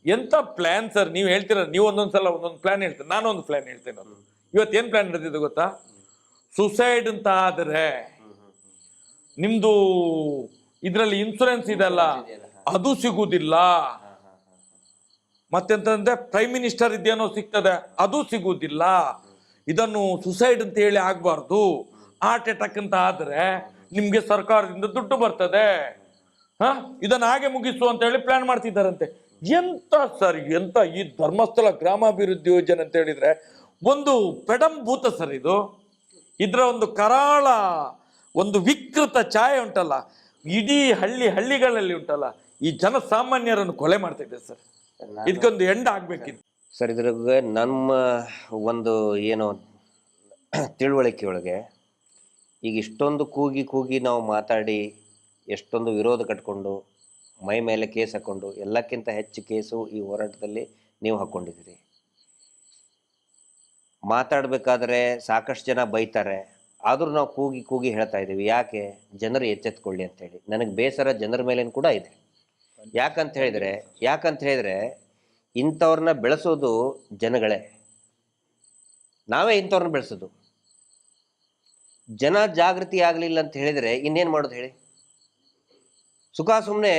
B: ಎಂತ ಪ್ಲಾನ್ ಸರ್ ನೀವು ಹೇಳ್ತೀರ? ನೀವು ಒಂದೊಂದ್ಸಲ ಒಂದೊಂದು ಪ್ಲಾನ್ ಹೇಳ್ತೀರ, ನಾನು ಒಂದು ಪ್ಲಾನ್ ಹೇಳ್ತೇನೆ. ಅದು ಇವತ್ತೇನ್ ಪ್ಲಾನ್ ನಡೆದಿದ್ದು ಗೊತ್ತಾ? ಸುಸೈಡ್ ಅಂತ ಆದ್ರೆ ನಿಮ್ದು ಇದ್ರಲ್ಲಿ ಇನ್ಶೂರೆನ್ಸ್ ಇದೆಲ್ಲ ಅದು ಸಿಗುವುದಿಲ್ಲ. ಮತ್ತೆಂತಂದ್ರೆ ಪ್ರೈಮ್ ಮಿನಿಸ್ಟರ್ ಇದೇನೋ ಸಿಗ್ತದೆ, ಅದು ಸಿಗುವುದಿಲ್ಲ. ಇದನ್ನು ಸುಸೈಡ್ ಅಂತ ಹೇಳಿ ಆಗ್ಬಾರ್ದು. ಹಾರ್ಟ್ ಅಟ್ಯಾಕ್ ಅಂತ ಆದ್ರೆ ನಿಮ್ಗೆ ಸರ್ಕಾರದಿಂದ ದುಡ್ಡು ಬರ್ತದೆ, ಇದನ್ನ ಹಾಗೆ ಮುಗಿಸು ಅಂತ ಹೇಳಿ ಪ್ಲಾನ್ ಮಾಡ್ತಿದ್ದಾರಂತೆ. ಎಂತ ಸರ್, ಎಂತ ಈ ಧರ್ಮಸ್ಥಳ ಗ್ರಾಮಾಭಿವೃದ್ಧಿ ಯೋಜನೆ ಅಂತ ಹೇಳಿದ್ರೆ ಒಂದು ಪೆಡಂಭೂತ ಸರ್ ಇದು. ಇದರ ಒಂದು ಕರಾಳ ಒಂದು ವಿಕೃತ ಛಾಯೆ ಉಂಟಲ್ಲ, ಇಡೀ ಹಳ್ಳಿಗಳಲ್ಲಿ ಉಂಟಲ್ಲ, ಈ ಜನಸಾಮಾನ್ಯರನ್ನು ಕೊಲೆ ಮಾಡ್ತಾ ಇದೆ ಸರ್. ಇದಕ್ಕೊಂದು ಎಂಡ್ ಆಗ್ಬೇಕಿತ್ತು
C: ಸರ್. ಇದ್ರಾಗ ನಮ್ಮ ಒಂದು ಏನು ತಿಳುವಳಿಕೆ ಒಳಗೆ ಈಗ ಇಷ್ಟೊಂದು ಕೂಗಿ ನಾವು ಮಾತಾಡಿ ಎಷ್ಟೊಂದು ವಿರೋಧ ಕಟ್ಕೊಂಡು ಮೈ ಮೇಲೆ ಕೇಸ್ ಹಾಕ್ಕೊಂಡು, ಎಲ್ಲಕ್ಕಿಂತ ಹೆಚ್ಚು ಕೇಸು ಈ ಹೋರಾಟದಲ್ಲಿ ನೀವು ಹಾಕ್ಕೊಂಡಿದ್ದೀರಿ. ಮಾತಾಡಬೇಕಾದ್ರೆ ಸಾಕಷ್ಟು ಜನ ಬೈತಾರೆ, ಆದರೂ ನಾವು ಕೂಗಿ ಹೇಳ್ತಾ ಇದ್ದೀವಿ. ಯಾಕೆ? ಜನರು ಎಚ್ಚೆತ್ಕೊಳ್ಳಿ ಅಂತೇಳಿ. ನನಗೆ ಬೇಸರ ಜನರ ಮೇಲೇನು ಕೂಡ ಇದೆ. ಯಾಕಂತ ಹೇಳಿದರೆ ಇಂಥವ್ರನ್ನ ಬೆಳೆಸೋದು ಜನಗಳೇ, ನಾವೇ ಇಂಥವ್ರನ್ನ ಬೆಳೆಸೋದು. ಜನ ಜಾಗೃತಿ ಆಗಲಿಲ್ಲ ಅಂತ ಹೇಳಿದರೆ ಇನ್ನೇನು ಮಾಡೋದು ಹೇಳಿ? ಸುಮ್ಮನೆ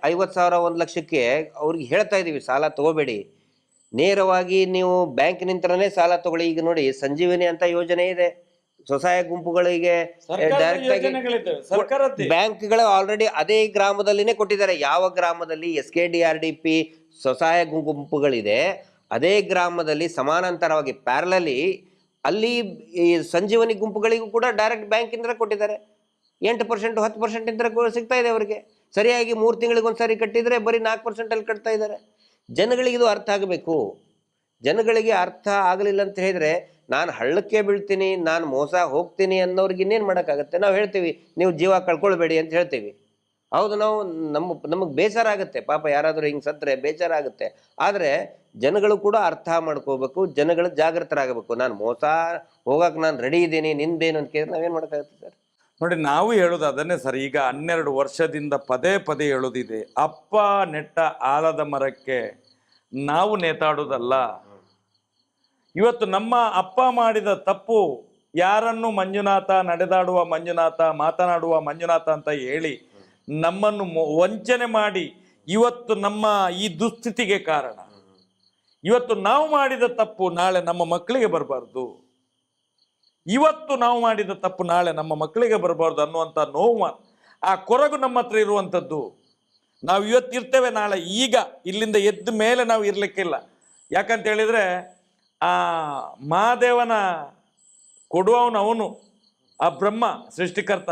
C: 50,000 1 ಲಕ್ಷಕ್ಕೆ ಅವ್ರಿಗೆ ಹೇಳ್ತಾ ಇದ್ದೀವಿ, ಸಾಲ ತಗೋಬೇಡಿ, ನೇರವಾಗಿ ನೀವು ಬ್ಯಾಂಕಿನಿಂದನೇ ಸಾಲ ತಗೊಳ್ಳಿ. ಈಗ ನೋಡಿ, ಸಂಜೀವಿನಿ ಅಂತ ಯೋಜನೆ ಇದೆ, ಸ್ವಸಹಾಯ ಗುಂಪುಗಳಿಗೆ ಡೈರೆಕ್ಟ್ ಬ್ಯಾಂಕ್ಗಳು ಆಲ್ರೆಡಿ ಅದೇ ಗ್ರಾಮದಲ್ಲಿನೇ ಕೊಟ್ಟಿದ್ದಾರೆ. ಯಾವ ಗ್ರಾಮದಲ್ಲಿ SKDRDP ಸ್ವಸಹಾಯ ಗುಂಪುಗಳಿದೆ, ಅದೇ ಗ್ರಾಮದಲ್ಲಿ ಸಮಾನಾಂತರವಾಗಿ ಪ್ಯಾರಲಲಿ ಅಲ್ಲಿ ಈ ಸಂಜೀವನಿ ಗುಂಪುಗಳಿಗೂ ಕೂಡ ಡೈರೆಕ್ಟ್ ಬ್ಯಾಂಕಿಂದ ಕೊಟ್ಟಿದ್ದಾರೆ. 8% 10% ಇಂದ ಸಿಗ್ತಾ ಇದೆ ಅವರಿಗೆ. ಸರಿಯಾಗಿ 3 ತಿಂಗಳಿಗೊಂದ್ಸರಿ ಕಟ್ಟಿದರೆ ಬರೀ 4% ಅಲ್ಲಿ ಕಟ್ತಾ ಇದ್ದಾರೆ. ಜನಗಳಿಗೆ ಇದು ಅರ್ಥ ಆಗಬೇಕು. ಜನಗಳಿಗೆ ಅರ್ಥ ಆಗಲಿಲ್ಲ ಅಂತ ಹೇಳಿದ್ರೆ ನಾನು ಹಳ್ಳಕ್ಕೆ ಬೀಳ್ತೀನಿ, ನಾನು ಮೋಸ ಹೋಗ್ತೀನಿ ಅನ್ನೋರ್ಗೆ ಇನ್ನೇನು ಮಾಡೋಕ್ಕಾಗತ್ತೆ? ನಾವು ಹೇಳ್ತೀವಿ ನೀವು ಜೀವ ಕಳ್ಕೊಳ್ಬೇಡಿ ಅಂತ ಹೇಳ್ತೀವಿ. ಹೌದು, ನಾವು ನಮಗೆ ಬೇಸರ ಆಗುತ್ತೆ, ಪಾಪ ಯಾರಾದರೂ ಹಿಂಗೆ ಸತ್ತರೆ ಬೇಸರ ಆಗುತ್ತೆ. ಆದರೆ ಜನಗಳು ಕೂಡ ಅರ್ಥ ಮಾಡ್ಕೋಬೇಕು, ಜನಗಳು ಜಾಗೃತರಾಗಬೇಕು. ನಾನು ಮೋಸ ಹೋಗಕ್ಕೆ ನಾನು ರೆಡಿ ಇದ್ದೀನಿ, ನಿಂದೇನು ಅಂತ ಕೇಳಿದ್ರೆ ನಾವೇನು ಮಾಡೋಕ್ಕಾಗುತ್ತೆ ಸರ್?
B: ನೋಡಿ, ನಾವು ಹೇಳೋದು ಅದನ್ನೇ ಸರ್. ಈಗ 12 ವರ್ಷದಿಂದ ಪದೇ ಪದೇ ಹೇಳೋದಿದೆ, ಅಪ್ಪ ನೆಟ್ಟ ಆಲದ ಮರಕ್ಕೆ ನಾವು ನೇತಾಡೋದಲ್ಲ. ಇವತ್ತು ನಮ್ಮ ಅಪ್ಪ ಮಾಡಿದ ತಪ್ಪು ಯಾರನ್ನು ಮಂಜುನಾಥ, ನಡೆದಾಡುವ ಮಂಜುನಾಥ, ಮಾತನಾಡುವ ಮಂಜುನಾಥ ಅಂತ ಹೇಳಿ ನಮ್ಮನ್ನು ವಂಚನೆ ಮಾಡಿ ಇವತ್ತು ನಮ್ಮ ಈ ದುಸ್ಥಿತಿಗೆ ಕಾರಣ. ಇವತ್ತು ನಾವು ಮಾಡಿದ ತಪ್ಪು ನಾಳೆ ನಮ್ಮ ಮಕ್ಕಳಿಗೆ ಬರಬಾರ್ದು, ಇವತ್ತು ನಾವು ಮಾಡಿದ ತಪ್ಪು ನಾಳೆ ನಮ್ಮ ಮಕ್ಕಳಿಗೆ ಬರಬಾರ್ದು ಅನ್ನುವಂಥ ನೋವು, ಆ ಕೊರಗು ನಮ್ಮ ಹತ್ರ ಇರುವಂಥದ್ದು. ನಾವು ಇವತ್ತಿರ್ತೇವೆ, ನಾಳೆ ಈಗ ಇಲ್ಲಿಂದ ಎದ್ದ ಮೇಲೆ ನಾವು ಇರಲಿಕ್ಕಿಲ್ಲ. ಯಾಕಂತ ಹೇಳಿದರೆ ಆ ಮಹಾದೇವನ ಕೊಡುವವನು ಅವನು, ಆ ಬ್ರಹ್ಮ ಸೃಷ್ಟಿಕರ್ತ.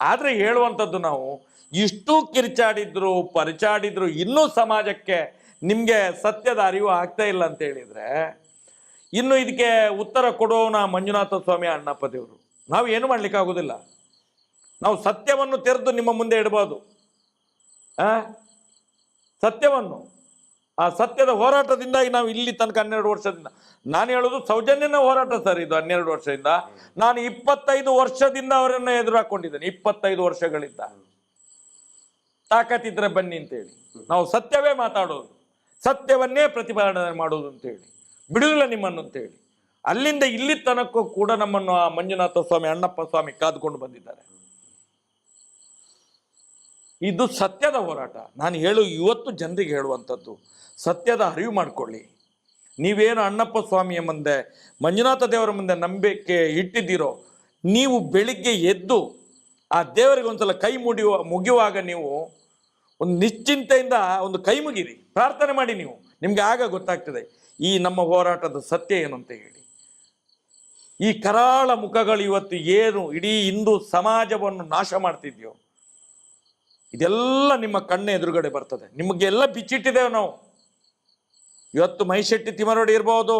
B: ಆದರೆ ಹೇಳುವಂಥದ್ದು, ನಾವು ಇಷ್ಟು ಕಿರ್ಚಾಡಿದ್ರು ಪರಿಚಾಡಿದ್ರು ಇನ್ನೂ ಸಮಾಜಕ್ಕೆ ನಿಮಗೆ ಸತ್ಯದ ಅರಿವು ಆಗ್ತಾ ಇಲ್ಲ ಅಂತ ಹೇಳಿದರೆ, ಇನ್ನು ಇದಕ್ಕೆ ಉತ್ತರ ಕೊಡುವವನ ಮಂಜುನಾಥ ಸ್ವಾಮಿ ಅಣ್ಣಪ್ಪ ದೇವರು. ನಾವು ಏನು ಮಾಡ್ಲಿಕ್ಕೆ ಆಗೋದಿಲ್ಲ. ನಾವು ಸತ್ಯವನ್ನು ತೆರೆದು ನಿಮ್ಮ ಮುಂದೆ ಇಡಬಹುದು, ಸತ್ಯವನ್ನು. ಆ ಸತ್ಯದ ಹೋರಾಟದಿಂದಾಗಿ ನಾವು ಇಲ್ಲಿ ತನಕ 12 ವರ್ಷದಿಂದ, ನಾನು ಹೇಳೋದು ಸೌಜನ್ಯನ ಹೋರಾಟ ಸರ್ ಇದು. 12 ವರ್ಷದಿಂದ ನಾನು 25 ವರ್ಷದಿಂದ ಅವರನ್ನು ಎದುರು ಹಾಕೊಂಡಿದ್ದೇನೆ. 25 ವರ್ಷಗಳಿಂದ. ತಾಕತ್ತಿದ್ರೆ ಬನ್ನಿ ಅಂತೇಳಿ ನಾವು ಸತ್ಯವೇ ಮಾತಾಡೋದು, ಸತ್ಯವನ್ನೇ ಪ್ರತಿಪಾದನೆ ಮಾಡೋದು ಅಂತೇಳಿ, ಬಿಡುವುದಿಲ್ಲ ನಿಮ್ಮನ್ನು ಅಂತೇಳಿ. ಅಲ್ಲಿಂದ ಇಲ್ಲಿ ತನಕ ಕೂಡ ನಮ್ಮನ್ನು ಆ ಮಂಜುನಾಥ ಸ್ವಾಮಿ, ಅಣ್ಣಪ್ಪ ಸ್ವಾಮಿ ಕಾದುಕೊಂಡು ಬಂದಿದ್ದಾರೆ. ಇದು ಸತ್ಯದ ಹೋರಾಟ. ನಾನು ಇವತ್ತು ಜನರಿಗೆ ಹೇಳುವಂಥದ್ದು, ಸತ್ಯದ ಅರಿವು ಮಾಡಿಕೊಳ್ಳಿ. ನೀವೇನು ಅಣ್ಣಪ್ಪ ಸ್ವಾಮಿಯ ಮುಂದೆ, ಮಂಜುನಾಥ ದೇವರ ಮುಂದೆ ನಂಬಿಕೆ ಇಟ್ಟಿದ್ದೀರೋ, ನೀವು ಬೆಳಿಗ್ಗೆ ಎದ್ದು ಆ ದೇವರಿಗೆ ಒಂದ್ಸಲ ಕೈ ಮುಗಿಯುವಾಗ ನೀವು ಒಂದು ನಿಶ್ಚಿಂತೆಯಿಂದ ಒಂದು ಕೈ ಮುಗಿರಿ, ಪ್ರಾರ್ಥನೆ ಮಾಡಿ. ನಿಮ್ಗೆ ಆಗ ಗೊತ್ತಾಗ್ತದೆ ಈ ನಮ್ಮ ಹೋರಾಟದ ಸತ್ಯ ಏನು ಅಂತ ಹೇಳಿ. ಈ ಕರಾಳ ಮುಖಗಳು ಇವತ್ತು ಏನು ಇಡೀ ಹಿಂದೂ ಸಮಾಜವನ್ನು ನಾಶ ಮಾಡ್ತಿದ್ಯೋ, ಇದೆಲ್ಲ ನಿಮ್ಮ ಕಣ್ಣ ಎದುರುಗಡೆ ಬರ್ತದೆ. ನಿಮಗೆಲ್ಲ ಬಿಚ್ಚಿಟ್ಟಿದ್ದೇವೆ ನಾವು. ಇವತ್ತು ಮೈಶೆಟ್ಟಿ ತಿಮ್ಮರೋಡಿ ಇರ್ಬೋದು,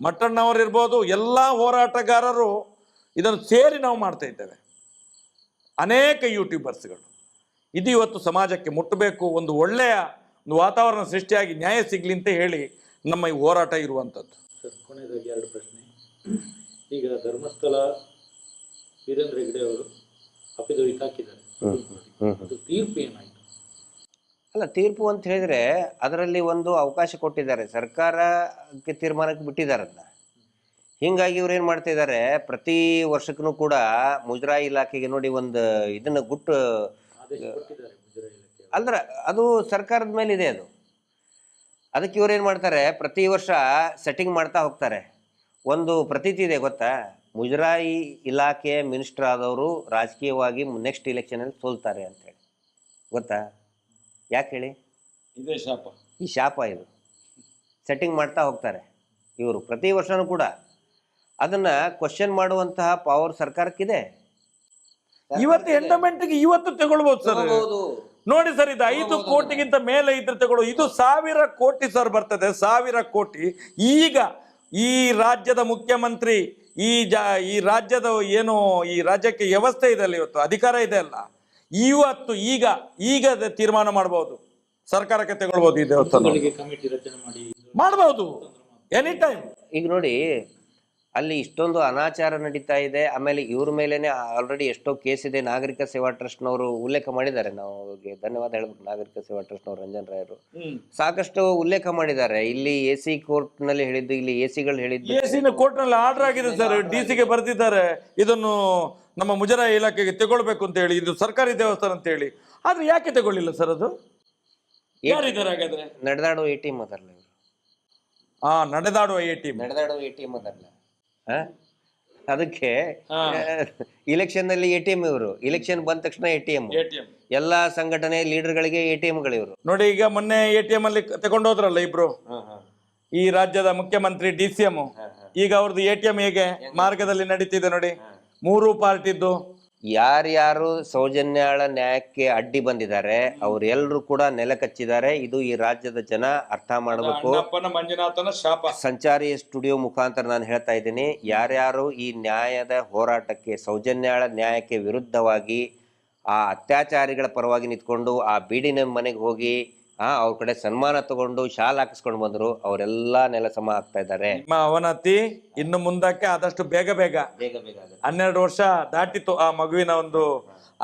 B: ಮಟ್ಟಣ್ಣವರು ಇರ್ಬೋದು, ಎಲ್ಲ ಹೋರಾಟಗಾರರು ಇದನ್ನು ಸೇರಿ ನಾವು ಮಾಡ್ತಾ ಇದ್ದೇವೆ. ಅನೇಕ ಯೂಟ್ಯೂಬರ್ಸ್ಗಳು. ಇದು ಇವತ್ತು ಸಮಾಜಕ್ಕೆ ಮುಟ್ಟಬೇಕು, ಒಂದು ಒಳ್ಳೆಯ ಒಂದು ವಾತಾವರಣ ಸೃಷ್ಟಿಯಾಗಿ ನ್ಯಾಯ ಸಿಗ್ಲಿ ಅಂತ ಹೇಳಿ ನಮ್ಮ ಈ ಹೋರಾಟ ಇರುವಂಥದ್ದು.
A: ಸರ್, ಕೊನೆಯದಾಗಿ 2 ಪ್ರಶ್ನೆ. ಈಗ ಧರ್ಮಸ್ಥಳ ವೀರೇಂದ್ರ ಹೆಗ್ಗಡೆ ಅವರು ಅಫಿಡವಿಟ್ ಹಾಕಿದ್ದಾರೆ, ಅದು ತೀರ್ಪು ಏನಾಯ್ತು?
C: ಅಲ್ಲ, ತೀರ್ಪು ಅಂತ ಹೇಳಿದ್ರೆ ಅದರಲ್ಲಿ ಒಂದು ಅವಕಾಶ ಕೊಟ್ಟಿದ್ದಾರೆ, ಸರ್ಕಾರಕ್ಕೆ ತೀರ್ಮಾನಕ್ಕೆ ಬಿಟ್ಟಿದ್ದಾರೆ ಅದನ್ನ. ಹೀಗಾಗಿ ಇವ್ರು ಏನು ಮಾಡ್ತಾ ಇದ್ದಾರೆ, ಪ್ರತಿ ವರ್ಷಕ್ಕೂ ಕೂಡ ಮುಜರಾಯಿ ಇಲಾಖೆಗೆ ನೋಡಿ ಒಂದು ಇದನ್ನ ಗುಟ್ಟು ಅಂದ್ರೆ ಅದು ಸರ್ಕಾರದ ಮೇಲೆ ಇದೆ ಅದು. ಅದಕ್ಕೆ ಇವ್ರು ಏನು ಮಾಡ್ತಾರೆ, ಪ್ರತಿ ವರ್ಷ ಸೆಟ್ಟಿಂಗ್ ಮಾಡ್ತಾ ಹೋಗ್ತಾರೆ. ಒಂದು ಪ್ರತೀತಿ ಇದೆ ಗೊತ್ತಾ, ಮುಜರಾಯಿ ಇಲಾಖೆಯ ಮಿನಿಸ್ಟರ್ ಆದವರು ರಾಜಕೀಯವಾಗಿ ನೆಕ್ಸ್ಟ್ ಇಲೆಕ್ಷನಲ್ಲಿ ಸೋಲ್ತಾರೆ ಅಂತೇಳಿ. ಗೊತ್ತಾ? ಯಾಕೆ ಹೇಳಿ?
B: ಇದೇ ಶಾಪ,
C: ಈ ಶಾಪ ಇದು. ಸೆಟ್ಟಿಂಗ್ ಮಾಡ್ತಾ ಹೋಗ್ತಾರೆ ಇವರು ಪ್ರತಿ ವರ್ಷನೂ ಕೂಡ. ಅದನ್ನ ಕ್ವಶನ್ ಮಾಡುವಂತಹ ಪವರ್ ಸರ್ಕಾರಕ್ಕಿದೆ.
B: ಇವತ್ತು ಎಂಡಮೆಂಟ್ಗೆ ಇವತ್ತು ತಗೊಳ್ಬಹುದು ಸರ್. ನೋಡಿ ಸರ್, ಇದು 5 ಕೋಟಿಗಿಂತ ಮೇಲೆ ಇದ್ರೆ ತಗೊಳ್ಳೋ, ಇದು 1000 ಕೋಟಿ ಸರ್ ಬರ್ತದೆ, 1000 ಕೋಟಿ. ಈಗ ಈ ರಾಜ್ಯದ ಮುಖ್ಯಮಂತ್ರಿ, ಈ ರಾಜ್ಯದ ಏನು ಈ ರಾಜ್ಯಕ್ಕೆ ವ್ಯವಸ್ಥೆ ಇದೆ ಅಲ್ಲ, ಇವತ್ತು ಅಧಿಕಾರ ಇದೆ ಅಲ್ಲ, ಇವತ್ತು ಈಗ ತೀರ್ಮಾನ ಮಾಡಬಹುದು, ಸರ್ಕಾರಕ್ಕೆ ತಗೊಳ್ಬಹುದು. ಇದೆ
A: ಕಮಿಟಿ ರಚನೆ ಮಾಡಿ
B: ಮಾಡಬಹುದು ಎನಿ ಟೈಮ್.
C: ಈಗ ನೋಡಿ, ಅಲ್ಲಿ ಇಷ್ಟೊಂದು ಅನಾಚಾರ ನಡೀತಾ ಇದೆ. ಆಮೇಲೆ ಇವ್ರ ಮೇಲೇನೆ ಆಲ್ರೆಡಿ ಎಷ್ಟೋ ಕೇಸ್ ಇದೆ. ನಾಗರಿಕ ಸೇವಾ ಟ್ರಸ್ಟ್ನವರು ಉಲ್ಲೇಖ ಮಾಡಿದ್ದಾರೆ. ನಾವು ಅವ್ರಿಗೆ ಧನ್ಯವಾದ ಹೇಳ್ಬೇಕು. ನಾಗರಿಕ ಸೇವಾ ಟ್ರಸ್ಟ್ನವರು ರಂಜನ್ ರಾಯರು ಸಾಕಷ್ಟು ಉಲ್ಲೇಖ ಮಾಡಿದ್ದಾರೆ. ಇಲ್ಲಿ AC ಕೋರ್ಟ್ನಲ್ಲಿ ಹೇಳಿದ್ದು, ಇಲ್ಲಿ AC ಹೇಳಿದ್ದು,
B: AC ಕೋರ್ಟ್ನಲ್ಲಿ ಆರ್ಡರ್ ಆಗಿದೆ ಸರ್, DC ಗೆ ಬರೆದಿದ್ದಾರೆ ಇದನ್ನು ನಮ್ಮ ಮುಜರಾಯಿ ಇಲಾಖೆಗೆ ತಗೊಳ್ಬೇಕು ಅಂತ ಹೇಳಿ, ಇದು ಸರ್ಕಾರಿ ದೇವಸ್ಥಾನ ಅಂತ ಹೇಳಿ. ಆದ್ರೆ ಯಾಕೆ ತಗೊಳ್ಳಿಲ್ಲ ಸರ್? ಅದು ಯಾರಿದ್ದಾರೆ ಹಾಗಾದ್ರೆ?
C: ನಡೆದಾಡುವ ATM ಅದಲ್ಲ ಇವರು.
B: ನಡೆದಾಡುವ ATM
C: ಅದಲ್ಲ. ಅದಕ್ಕೆ ಇಲೆಕ್ಷನ್ ನಲ್ಲಿ ATM ಇವರು. ಇಲೆಕ್ಷನ್ ಬಂದ ತಕ್ಷಣ ATM. ಎಲ್ಲಾ ಸಂಘಟನೆ ಲೀಡರ್ಗಳಿಗೆ ATMಗಳು ಇವರು.
B: ನೋಡಿ, ಈಗ ಮೊನ್ನೆ ATM ಅಲ್ಲಿ ತಗೊಂಡೋದ್ರಲ್ಲ ಇಬ್ರು, ಈ ರಾಜ್ಯದ ಮುಖ್ಯಮಂತ್ರಿ DCM. ಈಗ ಅವ್ರದ್ದು ATM ಹೇಗೆ ಮಾರ್ಗದಲ್ಲಿ ನಡೀತಿದೆ ನೋಡಿ. 3 ಪಾರ್ಟಿದ್ದು
C: ಯಾರ್ಯಾರು ಸೌಜನ್ಯಾಳ ನ್ಯಾಯಕ್ಕೆ ಅಡ್ಡಿ ಬಂದಿದ್ದಾರೆ ಅವರೆಲ್ಲರೂ ಕೂಡ ನೆಲ ಕಚ್ಚಿದ್ದಾರೆ. ಇದು ಈ ರಾಜ್ಯದ ಜನ ಅರ್ಥ ಮಾಡಬೇಕು.
B: ಅಣ್ಣಪ್ಪನ ಮಂಜುನಾಥನ ಶಾಪ.
C: ಸಂಚಾರಿ ಸ್ಟುಡಿಯೋ ಮುಖಾಂತರ ನಾನು ಹೇಳ್ತಾ ಇದ್ದೀನಿ, ಯಾರ್ಯಾರು ಈ ನ್ಯಾಯದ ಹೋರಾಟಕ್ಕೆ, ಸೌಜನ್ಯಾಳ ನ್ಯಾಯಕ್ಕೆ ವಿರುದ್ಧವಾಗಿ ಆ ಅತ್ಯಾಚಾರಿಗಳ ಪರವಾಗಿ ನಿಂತ್ಕೊಂಡು ಆ ಬೀಡಿನ ಮನೆಗೆ ಹೋಗಿ ಅವ್ರ ಕಡೆ ಸನ್ಮಾನ ತಗೊಂಡು ಶಾಲ್ ಹಾಕಿಸ್ಕೊಂಡು ಬಂದ್ರು, ಅವರೆಲ್ಲ ನೆಲ ಸಮ ಆಗ್ತಾ ಇದ್ದಾರೆ.
B: ನಿಮ್ಮ ಅವನತಿ ಇನ್ನು ಮುಂದಕ್ಕೆ ಆದಷ್ಟು ಬೇಗ 12 ವರ್ಷ ದಾಟಿತು ಆ ಮಗುವಿನ ಒಂದು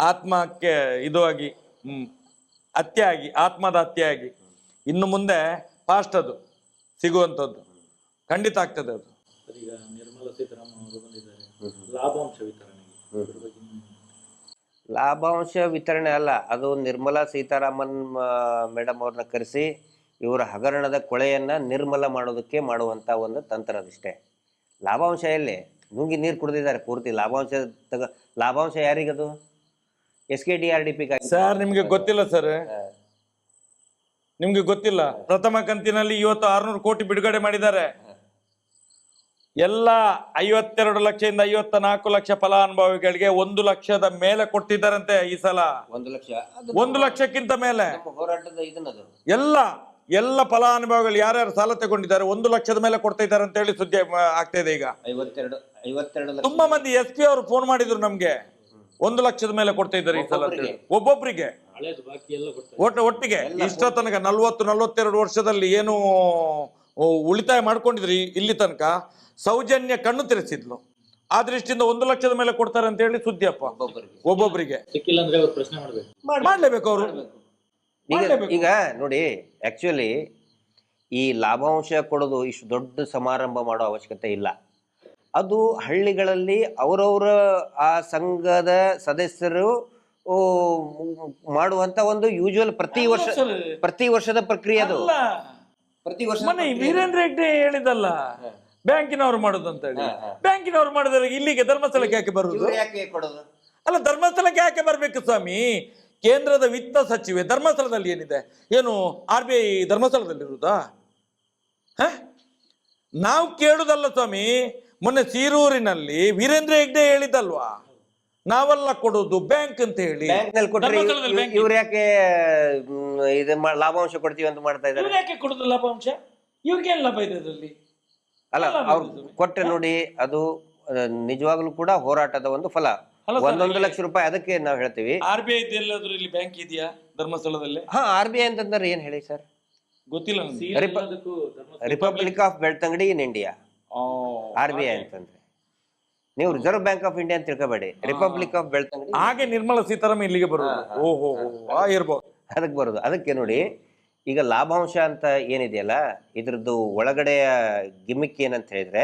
B: ಆತ್ಮಕ್ಕೆ ಇದು ಆಗಿ ಹತ್ಯೆ ಆಗಿ, ಆತ್ಮದ ಹತ್ಯೆ ಆಗಿ. ಇನ್ನು ಮುಂದೆ ಫಾಸ್ಟ್ ಅದು ಸಿಗುವಂಥದ್ದು ಖಂಡಿತ ಆಗ್ತದೆ ಅದು.
A: ಈಗ ನಿರ್ಮಲಾ ಸೀತಾರಾಮನ್ ಅವರು ಬಂದಿದ್ದಾರೆ, ಲಾಭಾಂಶ ವಿತರಣೆಗೆ
C: ಲಾಭಾಂಶ ವಿತರಣೆ ಅಲ್ಲ, ಅದು ನಿರ್ಮಲಾ ಸೀತಾರಾಮನ್ ಮೇಡಮ್ ಅವ್ರನ್ನ ಕರೆಸಿ ಇವರ ಹಗರಣದ ಕೊಳೆಯನ್ನ ನಿರ್ಮಲ ಮಾಡೋದಕ್ಕೆ ಮಾಡುವಂತ ಒಂದು ತಂತ್ರ ಅದಿಷ್ಟೇ. ಲಾಭಾಂಶ ಎಲ್ಲಿ? ನುಂಗಿ ನೀರು ಕುಡಿದಿದ್ದಾರೆ ಪೂರ್ತಿ. ಲಾಭಾಂಶ ಯಾರಿಗದು? SKDRDP.
B: ಸರ್ ನಿಮ್ಗೆ ಗೊತ್ತಿಲ್ಲ ಸರ್, ನಿಮ್ಗೆ ಗೊತ್ತಿಲ್ಲ. ಪ್ರಥಮ ಕಂತಿನಲ್ಲಿ ಇವತ್ತು 600 ಕೋಟಿ ಬಿಡುಗಡೆ ಮಾಡಿದ್ದಾರೆ. ಎಲ್ಲ 52 ಲಕ್ಷದಿಂದ 54 ಲಕ್ಷ ಫಲಾನುಭವಿಗಳಿಗೆ 1 ಲಕ್ಷದ ಮೇಲೆ ಕೊಡ್ತಿದ್ದಾರಂತೆ ಈ ಸಲ.
C: 1 ಲಕ್ಷ,
B: 1 ಲಕ್ಷಕ್ಕಿಂತ ಮೇಲೆ
C: ಹೋರಾಟದ ಇದನ್ನದು
B: ಎಲ್ಲ ಫಲಾನುಭವಿಗಳು ಯಾರ್ಯಾರು ಸಾಲ ತಗೊಂಡಿದ್ದಾರೆ 1 ಲಕ್ಷದ ಮೇಲೆ ಕೊಡ್ತಾ ಇದ್ದಾರೆ ಅಂತ ಹೇಳಿ ಸುದ್ದಿ ಆಗ್ತಾ ಇದೆ ಈಗ.
C: 52 ಲಕ್ಷ.
B: ತುಂಬಾ ಮಂದಿ SP ಅವರು ಫೋನ್ ಮಾಡಿದ್ರು ನಮ್ಗೆ, 1 ಲಕ್ಷದ ಮೇಲೆ ಕೊಡ್ತಾ ಇದ್ದಾರೆ ಈ ಸಲ ಒಬ್ಬೊಬ್ಬರಿಗೆ ಒಟ್ಟಿಗೆ. ಇಷ್ಟ ತನಕ 40-42 ವರ್ಷದಲ್ಲಿ ಏನು ಉಳಿತಾಯ ಮಾಡ್ಕೊಂಡಿದ್ರಿ ಇಲ್ಲಿ ತನಕ ಸೌಜನ್ಯ ಕಣ್ಣು ತೆರೆಸಿದ್ಲು. ಆ ದೃಷ್ಟಿಯಿಂದ 1 ಲಕ್ಷದ ಮೇಲೆ ಕೊಡ್ತಾರೆ ಅಂತ ಹೇಳಿ ಸುದ್ದಿಯಪ್ಪ. ಒಬ್ಬೊಬ್ಬರಿಗೆ
A: ಸಿಕ್ಕಿಲ್ಲ ಅಂದ್ರೆ ಅವ್ರು ಪ್ರಶ್ನೆ
B: ಮಾಡ್ಲೇಬೇಕು ಅವರು.
C: ಈಗ ನೋಡಿ, ಆಕ್ಚುಲಿ ಈ ಲಾಭಾಂಶ ಕೊಡೋದು ಇಷ್ಟು ದೊಡ್ಡ ಸಮಾರಂಭ ಮಾಡೋ ಅವಶ್ಯಕತೆ ಇಲ್ಲ. ಅದು ಹಳ್ಳಿಗಳಲ್ಲಿ ಅವರವರ ಆ ಸಂಘದ ಸದಸ್ಯರು ಮಾಡುವಂತ ಒಂದು ಯೂಶುವಲ್ ಪ್ರತಿ ವರ್ಷದ ಪ್ರಕ್ರಿಯೆ ಅದು. ಪ್ರತಿ ವರ್ಷ
B: ವೀರೇಂದ್ರ ಹೆಗ್ಡೆ ಹೇಳಿದಲ್ಲ ಬ್ಯಾಂಕಿನವರು ಮಾಡೋದು ಅಂತ ಹೇಳಿ. ಬ್ಯಾಂಕಿನವರು ಮಾಡಿದ್ರೆ ಇಲ್ಲಿಗೆ ಧರ್ಮಸ್ಥಳಕ್ಕೆ ಯಾಕೆ ಬರುವುದು? ಅಲ್ಲ, ಧರ್ಮಸ್ಥಳಕ್ಕೆ ಯಾಕೆ ಬರ್ಬೇಕು ಸ್ವಾಮಿ? ಕೇಂದ್ರದ ವಿತ್ತ ಸಚಿವೆ ಧರ್ಮಸ್ಥಳದಲ್ಲಿ ಏನಿದೆ? ಏನು RBI ಧರ್ಮಸ್ಥಳದಲ್ಲಿರುವುದಾ? ನಾವು ಕೇಳುದಲ್ಲ ಸ್ವಾಮಿ. ಮೊನ್ನೆ ಸೀರೂರಿನಲ್ಲಿ ವೀರೇಂದ್ರ ಹೆಗ್ಡೆ ಹೇಳಿದಲ್ವಾ, ನಾವೆಲ್ಲ ಕೊಡೋದು ಬ್ಯಾಂಕ್ ಅಂತ ಹೇಳಿ.
C: ಇವ್ರು ಯಾಕೆ ಇದು ಲಾಭಾಂಶ ಕೊಡ್ತೀವಿ ಅಂತ ಮಾಡ್ತಾ ಇದ್ದಾರೆ?
B: ಯಾಕೆ ಕೊಡುದು ಲಾಭಾಂಶ? ಇವ್ರಿಗೆ ಏನ್ ಲಾಭ ಇದೆ ಅದರಲ್ಲಿ?
C: ಅಲ್ಲ, ಅವ್ರು ಕೊಟ್ಟರೆ ನೋಡಿ, ಅದು ನಿಜವಾಗ್ಲೂ ಕೂಡ ಹೋರಾಟದ ಒಂದು ಫಲ. 1 ಲಕ್ಷ ರೂಪಾಯಿ ಅದಕ್ಕೆ ನಾವು ಹೇಳ್ತೀವಿ.
B: RBI ಎಲ್ಲಾದ್ರೂ ಇಲ್ಲಿ ಬ್ಯಾಂಕ್ ಇದೆಯಾ ಧರ್ಮಸ್ಥಳದಲ್ಲಿ?
C: RBI ಅಂತಂದ್ರೆ ಏನ್ ಹೇಳಿ ಸರ್?
B: ಗೊತ್ತಿಲ್ಲ.
C: Republic of Belthangady in India RBI ಅಂತಂದ್ರೆ. ನೀವು ರಿಸರ್ವ್ ಬ್ಯಾಂಕ್ ಆಫ್ ಇಂಡಿಯಾ ಅಂತ ತಿಳ್ಕೊಬೇಡಿ, ರಿಪಬ್ಲಿಕ್ ಆಫ್ ಬೆಳ್ತಂಗಡಿ.
B: ಹಾಗೆ ನಿರ್ಮಲಾ ಸೀತಾರಾಮನ್ ಇಲ್ಲಿಗೆ ಬರೋದು. ಓಹೋ, ಇರ್ಬೋದು.
C: ಅದಕ್ಕೆ ಬರೋದು. ಅದಕ್ಕೆ ನೋಡಿ, ಈಗ ಲಾಭಾಂಶ ಅಂತ ಏನಿದೆಯಲ್ಲ, ಇದ್ರದ್ದು ಒಳಗಡೆಯ ಗಿಮಿಕ್ ಏನಂತ ಹೇಳಿದ್ರೆ,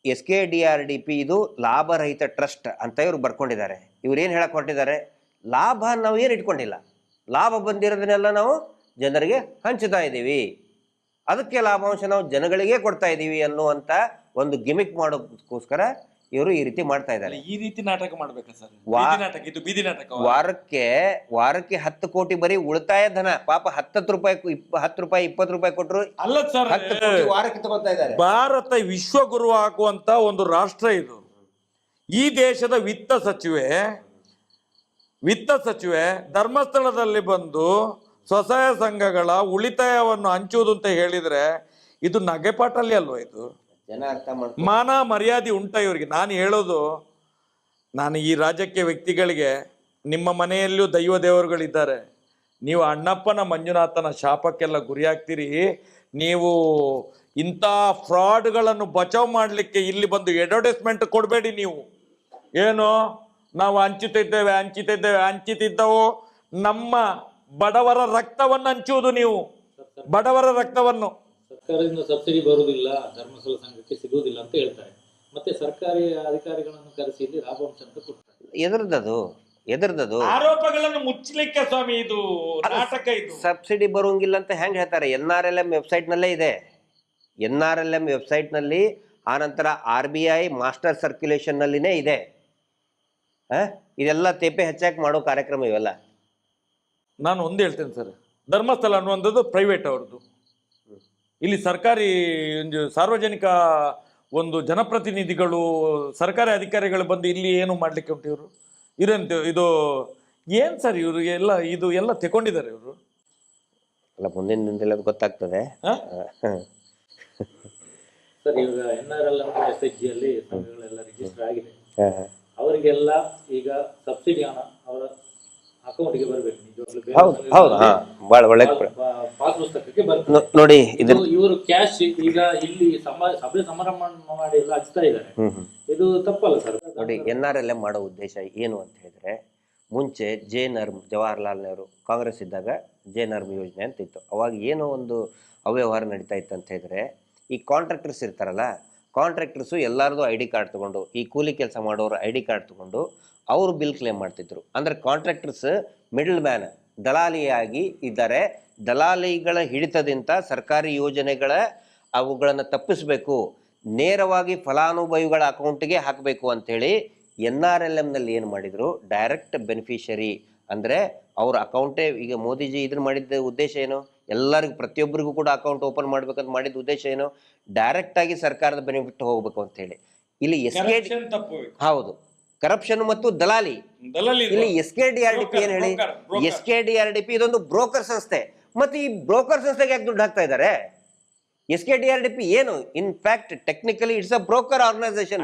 C: SKDRDP ಇದು ಲಾಭರಹಿತ ಟ್ರಸ್ಟ್ ಅಂತ ಇವ್ರು ಬರ್ಕೊಂಡಿದ್ದಾರೆ. ಇವ್ರು ಏನು ಹೇಳಕ್ ಹೊರಟಿದ್ದಾರೆ? ಲಾಭ ನಾವು ಏನು ಇಟ್ಕೊಂಡಿಲ್ಲ, ಲಾಭ ಬಂದಿರೋದನ್ನೆಲ್ಲ ನಾವು ಜನರಿಗೆ ಹಂಚುತ್ತಾ ಇದ್ದೀವಿ, ಅದಕ್ಕೆ ಲಾಭಾಂಶ ನಾವು ಜನಗಳಿಗೆ ಕೊಡ್ತಾ ಇದ್ದೀವಿ ಅನ್ನುವಂಥ ಒಂದು ಗಿಮಿಕ್ ಮಾಡೋದಕ್ಕೋಸ್ಕರ ಇವರು ಈ ರೀತಿ ಮಾಡ್ತಾ ಇದ್ದಾರೆ.
B: ಈ ರೀತಿ ನಾಟಕ ಮಾಡ್ಬೇಕಾ ಸರ್? ಬೀದಿ ನಾಟಕ.
C: ವಾರಕ್ಕೆ 10 ಕೋಟಿ ಬರೀ ಉಳಿತಾಯ ಧನ. ಪಾಪ 10 ರೂಪಾಯಿ 20 ರೂಪಾಯಿ ಕೊಟ್ಟರು
B: ಅಲ್ಲ ಸರ್,
C: 10 ಕೋಟಿ ವಾರಕ್ಕೆ ತಗೊಳ್ತಾ ಇದ್ದಾರೆ.
B: ಭಾರತ ವಿಶ್ವಗುರು ಆಗುವಂತ ಒಂದು ರಾಷ್ಟ್ರ ಇದು. ಈ ದೇಶದ ವಿತ್ತ ಸಚಿವೆ ಧರ್ಮಸ್ಥಳದಲ್ಲಿ ಬಂದು ಸ್ವಸಹಾಯ ಸಂಘಗಳ ಉಳಿತಾಯವನ್ನು ಹಂಚುವುದು ಅಂತ ಹೇಳಿದ್ರೆ ಇದು ನಗೆಪಾಟಲ್ಲಿ ಅಲ್ವಾ? ಇದು
C: ಜನ ಅರ್ಥ ಮಾಡ್ತಾರೆ.
B: ಮಾನ ಮರ್ಯಾದೆ ಉಂಟ ಇವರಿಗೆ? ನಾನು ಹೇಳೋದು, ನಾನು ಈ ರಾಜ್ಯಕ್ಕೆ ವ್ಯಕ್ತಿಗಳಿಗೆ, ನಿಮ್ಮ ಮನೆಯಲ್ಲೂ ದೈವ ದೇವರುಗಳಿದ್ದಾರೆ, ನೀವು ಅಣ್ಣಪ್ಪನ ಮಂಜುನಾಥನ ಶಾಪಕ್ಕೆಲ್ಲ ಗುರಿಯಾಗ್ತೀರಿ. ನೀವು ಇಂಥ ಫ್ರಾಡ್ಗಳನ್ನು ಬಚಾವ್ ಮಾಡಲಿಕ್ಕೆ ಇಲ್ಲಿ ಬಂದು ಅಡ್ವರ್ಟೈಸ್ಮೆಂಟ್ ಕೊಡಬೇಡಿ. ನೀವು ಏನು ನಾವು ಹಂಚುತ್ತಿದ್ದವು ನಮ್ಮ ಬಡವರ ರಕ್ತವನ್ನು ಹಂಚುವುದು. ನೀವು ಬಡವರ ರಕ್ತವನ್ನು
A: ಸರ್ಕಾರದಿಂದ ಸಬ್ಸಿಡಿ ಬರುವುದಿಲ್ಲ, ಧರ್ಮಸ್ಥಳ ಸಂಘಕ್ಕೆ ಸಿಗುವುದಿಲ್ಲ ಅಂತ ಹೇಳ್ತಾರೆ. ಮತ್ತೆ ಸರ್ಕಾರಿ ಅಧಿಕಾರಿಗಳನ್ನು ಕರೆಸಿ ಇಲ್ಲಿ ಲಾಭಾಂಶ ಅಂತ ಕೊಡ್ತಾರೆ.
C: ಎದುರ್ದದು
B: ಆರೋಪಗಳನ್ನು ಮುಚ್ಚಲಿಕ್ಕೆ ಸ್ವಾಮಿ ಇದು ನಾಟಕ. ಇದು
C: ಸಬ್ಸಿಡಿ ಬರುವಂಗಿಲ್ಲ ಅಂತ ಹೆಂಗ್ ಹೇಳ್ತಾರೆ? NRLM ವೆಬ್ಸೈಟ್ ನಲ್ಲೇ ಇದೆ. NRLM ವೆಬ್ಸೈಟ್ ನಲ್ಲಿ, ಆನಂತರ RBI ಮಾಸ್ಟರ್ ಸರ್ಕ್ಯುಲೇಷನ್ ನಲ್ಲಿನೇ ಇದೆ. ಇದೆಲ್ಲ ತೇಪೆ ಹೆಚ್ಚಾಗಿ ಮಾಡೋ ಕಾರ್ಯಕ್ರಮ ಇವೆಲ್ಲ.
B: ನಾನು ಒಂದು ಹೇಳ್ತೇನೆ ಸರ್, ಧರ್ಮಸ್ಥಳ ಅನ್ನುವಂಥದ್ದು ಪ್ರೈವೇಟ್ ಅವ್ರದ್ದು. ಇಲ್ಲಿ ಸರ್ಕಾರಿ ಸಾರ್ವಜನಿಕ ಒಂದು ಜನಪ್ರತಿನಿಧಿಗಳು ಸರ್ಕಾರಿ ಅಧಿಕಾರಿಗಳು ಬಂದು ಇಲ್ಲಿ ಏನು ಮಾಡ್ಲಿಕ್ಕೆ ಉಂಟು ಇವರು ಇರಂತ ಇದು ಏನ್ ಸರ್ ಇವರು ಎಲ್ಲ ಇದು ಎಲ್ಲ ತಗೊಂಡಿದ್ದಾರೆ ಇವರು
C: ಅಲ್ಲ ಮುಂದಿನ ದಿನದಲ್ಲಿ ಅದು ಗೊತ್ತಾಗ್ತದೆ.
A: ಸರ್ ಈಗ NRL SHG ಅಲ್ಲಿ ಸಂಘಗಳೆಲ್ಲ ರಿಜಿಸ್ಟರ್ ಆಗಿದೆ, ಅವರಿಗೆಲ್ಲ ಈಗ ಸಬ್ಸಿಡಿ ಹಣ ಅವರ ಅಕೌಂಟ್ಗೆ ಬರಬೇಕು.
C: ಹೌದು ಹೌದು, ಹಾ ಬಹಳ ಒಳ್ಳೆ
A: ಪಾಸ್ ಪುಸ್ತಕಕ್ಕೆ ಬರ್ತದೆ
C: ನೋಡಿ.
A: ಇವರು ಕ್ಯಾಶ್ ಈಗ ಇಲ್ಲಿ ಸಭೆ ಸಮಾರಂಭ ಮಾಡಿ ಎಲ್ಲ ಹಂಚ್ತಾ ಇದ್ದಾರೆ, ಇದು ತಪ್ಪಲ್ಲ ಸರ್?
C: ನೋಡಿ, NRLM ಮಾಡೋ ಉದ್ದೇಶ ಏನು ಅಂತ ಹೇಳಿದ್ರೆ, ಮುಂಚೆ JNRM ಜವಾಹರ್ಲಾಲ್ ನೆಹರು ಕಾಂಗ್ರೆಸ್ ಇದ್ದಾಗ JNRM ಯೋಜನೆ ಅಂತ ಇತ್ತು. ಅವಾಗ ಏನೋ ಒಂದು ಅವ್ಯವಹಾರ ನಡೀತಾ ಇತ್ತು ಅಂತ ಹೇಳಿದ್ರೆ, ಈ ಕಾಂಟ್ರಾಕ್ಟರ್ಸ್ ಇರ್ತಾರಲ್ಲ, ಕಾಂಟ್ರಾಕ್ಟರ್ಸು ಎಲ್ಲರದು ID ಕಾರ್ಡ್ ತಗೊಂಡು, ಈ ಕೂಲಿ ಕೆಲಸ ಮಾಡೋರು ID ಕಾರ್ಡ್ ತಗೊಂಡು ಅವರು ಬಿಲ್ ಕ್ಲೇಮ್ ಮಾಡ್ತಿದ್ರು. ಅಂದ್ರೆ ಕಾಂಟ್ರಾಕ್ಟರ್ಸ್ ಮಿಡಲ್ ಮ್ಯಾನ್, ದಲಾಲಿಯಾಗಿ ಇದ್ದಾರೆ. ದಲಾಲಿಗಳ ಹಿಡಿತದಿಂದ ಸರ್ಕಾರಿ ಯೋಜನೆಗಳ ಅವುಗಳನ್ನು ತಪ್ಪಿಸಬೇಕು, ನೇರವಾಗಿ ಫಲಾನುಭವಿಗಳ ಅಕೌಂಟ್ಗೆ ಹಾಕಬೇಕು ಅಂಥೇಳಿ NRLMನಲ್ಲಿ ಏನು ಮಾಡಿದರು, ಡೈರೆಕ್ಟ್ ಬೆನಿಫಿಷರಿ ಅಂದರೆ ಅವ್ರ ಅಕೌಂಟೇ. ಈಗ ಮೋದಿಜಿ ಇದನ್ನ ಮಾಡಿದ್ದ ಉದ್ದೇಶ ಏನು, ಎಲ್ಲರಿಗೂ ಪ್ರತಿಯೊಬ್ಬರಿಗೂ ಕೂಡ ಅಕೌಂಟ್ ಓಪನ್ ಮಾಡ್ಬೇಕಂತ ಮಾಡಿದ ಉದ್ದೇಶ ಏನು, ಡೈರೆಕ್ಟ್ ಆಗಿ ಸರ್ಕಾರದ ಬೆನಿಫಿಟ್ ಹೋಗ್ಬೇಕು ಅಂತ ಹೇಳಿ. ಇಲ್ಲಿ ಹೌದು, ಕರಪ್ಷನ್ ಮತ್ತು ದಲಾಲಿ. ಇಲ್ಲಿ SKDRDP ಏನ್ ಹೇಳಿ, SKDRDP ಇದೊಂದು ಬ್ರೋಕರ್ ಸಂಸ್ಥೆ. ಮತ್ತೆ ಈ ಬ್ರೋಕರ್ ಸಂಸ್ಥೆಗೆ ಯಾಕೆ ದುಡ್ಡು ಹಾಕ್ತಾ ಇದ್ದಾರೆ? SKDRDP ಏನು, in fact technically it's a broker organisation,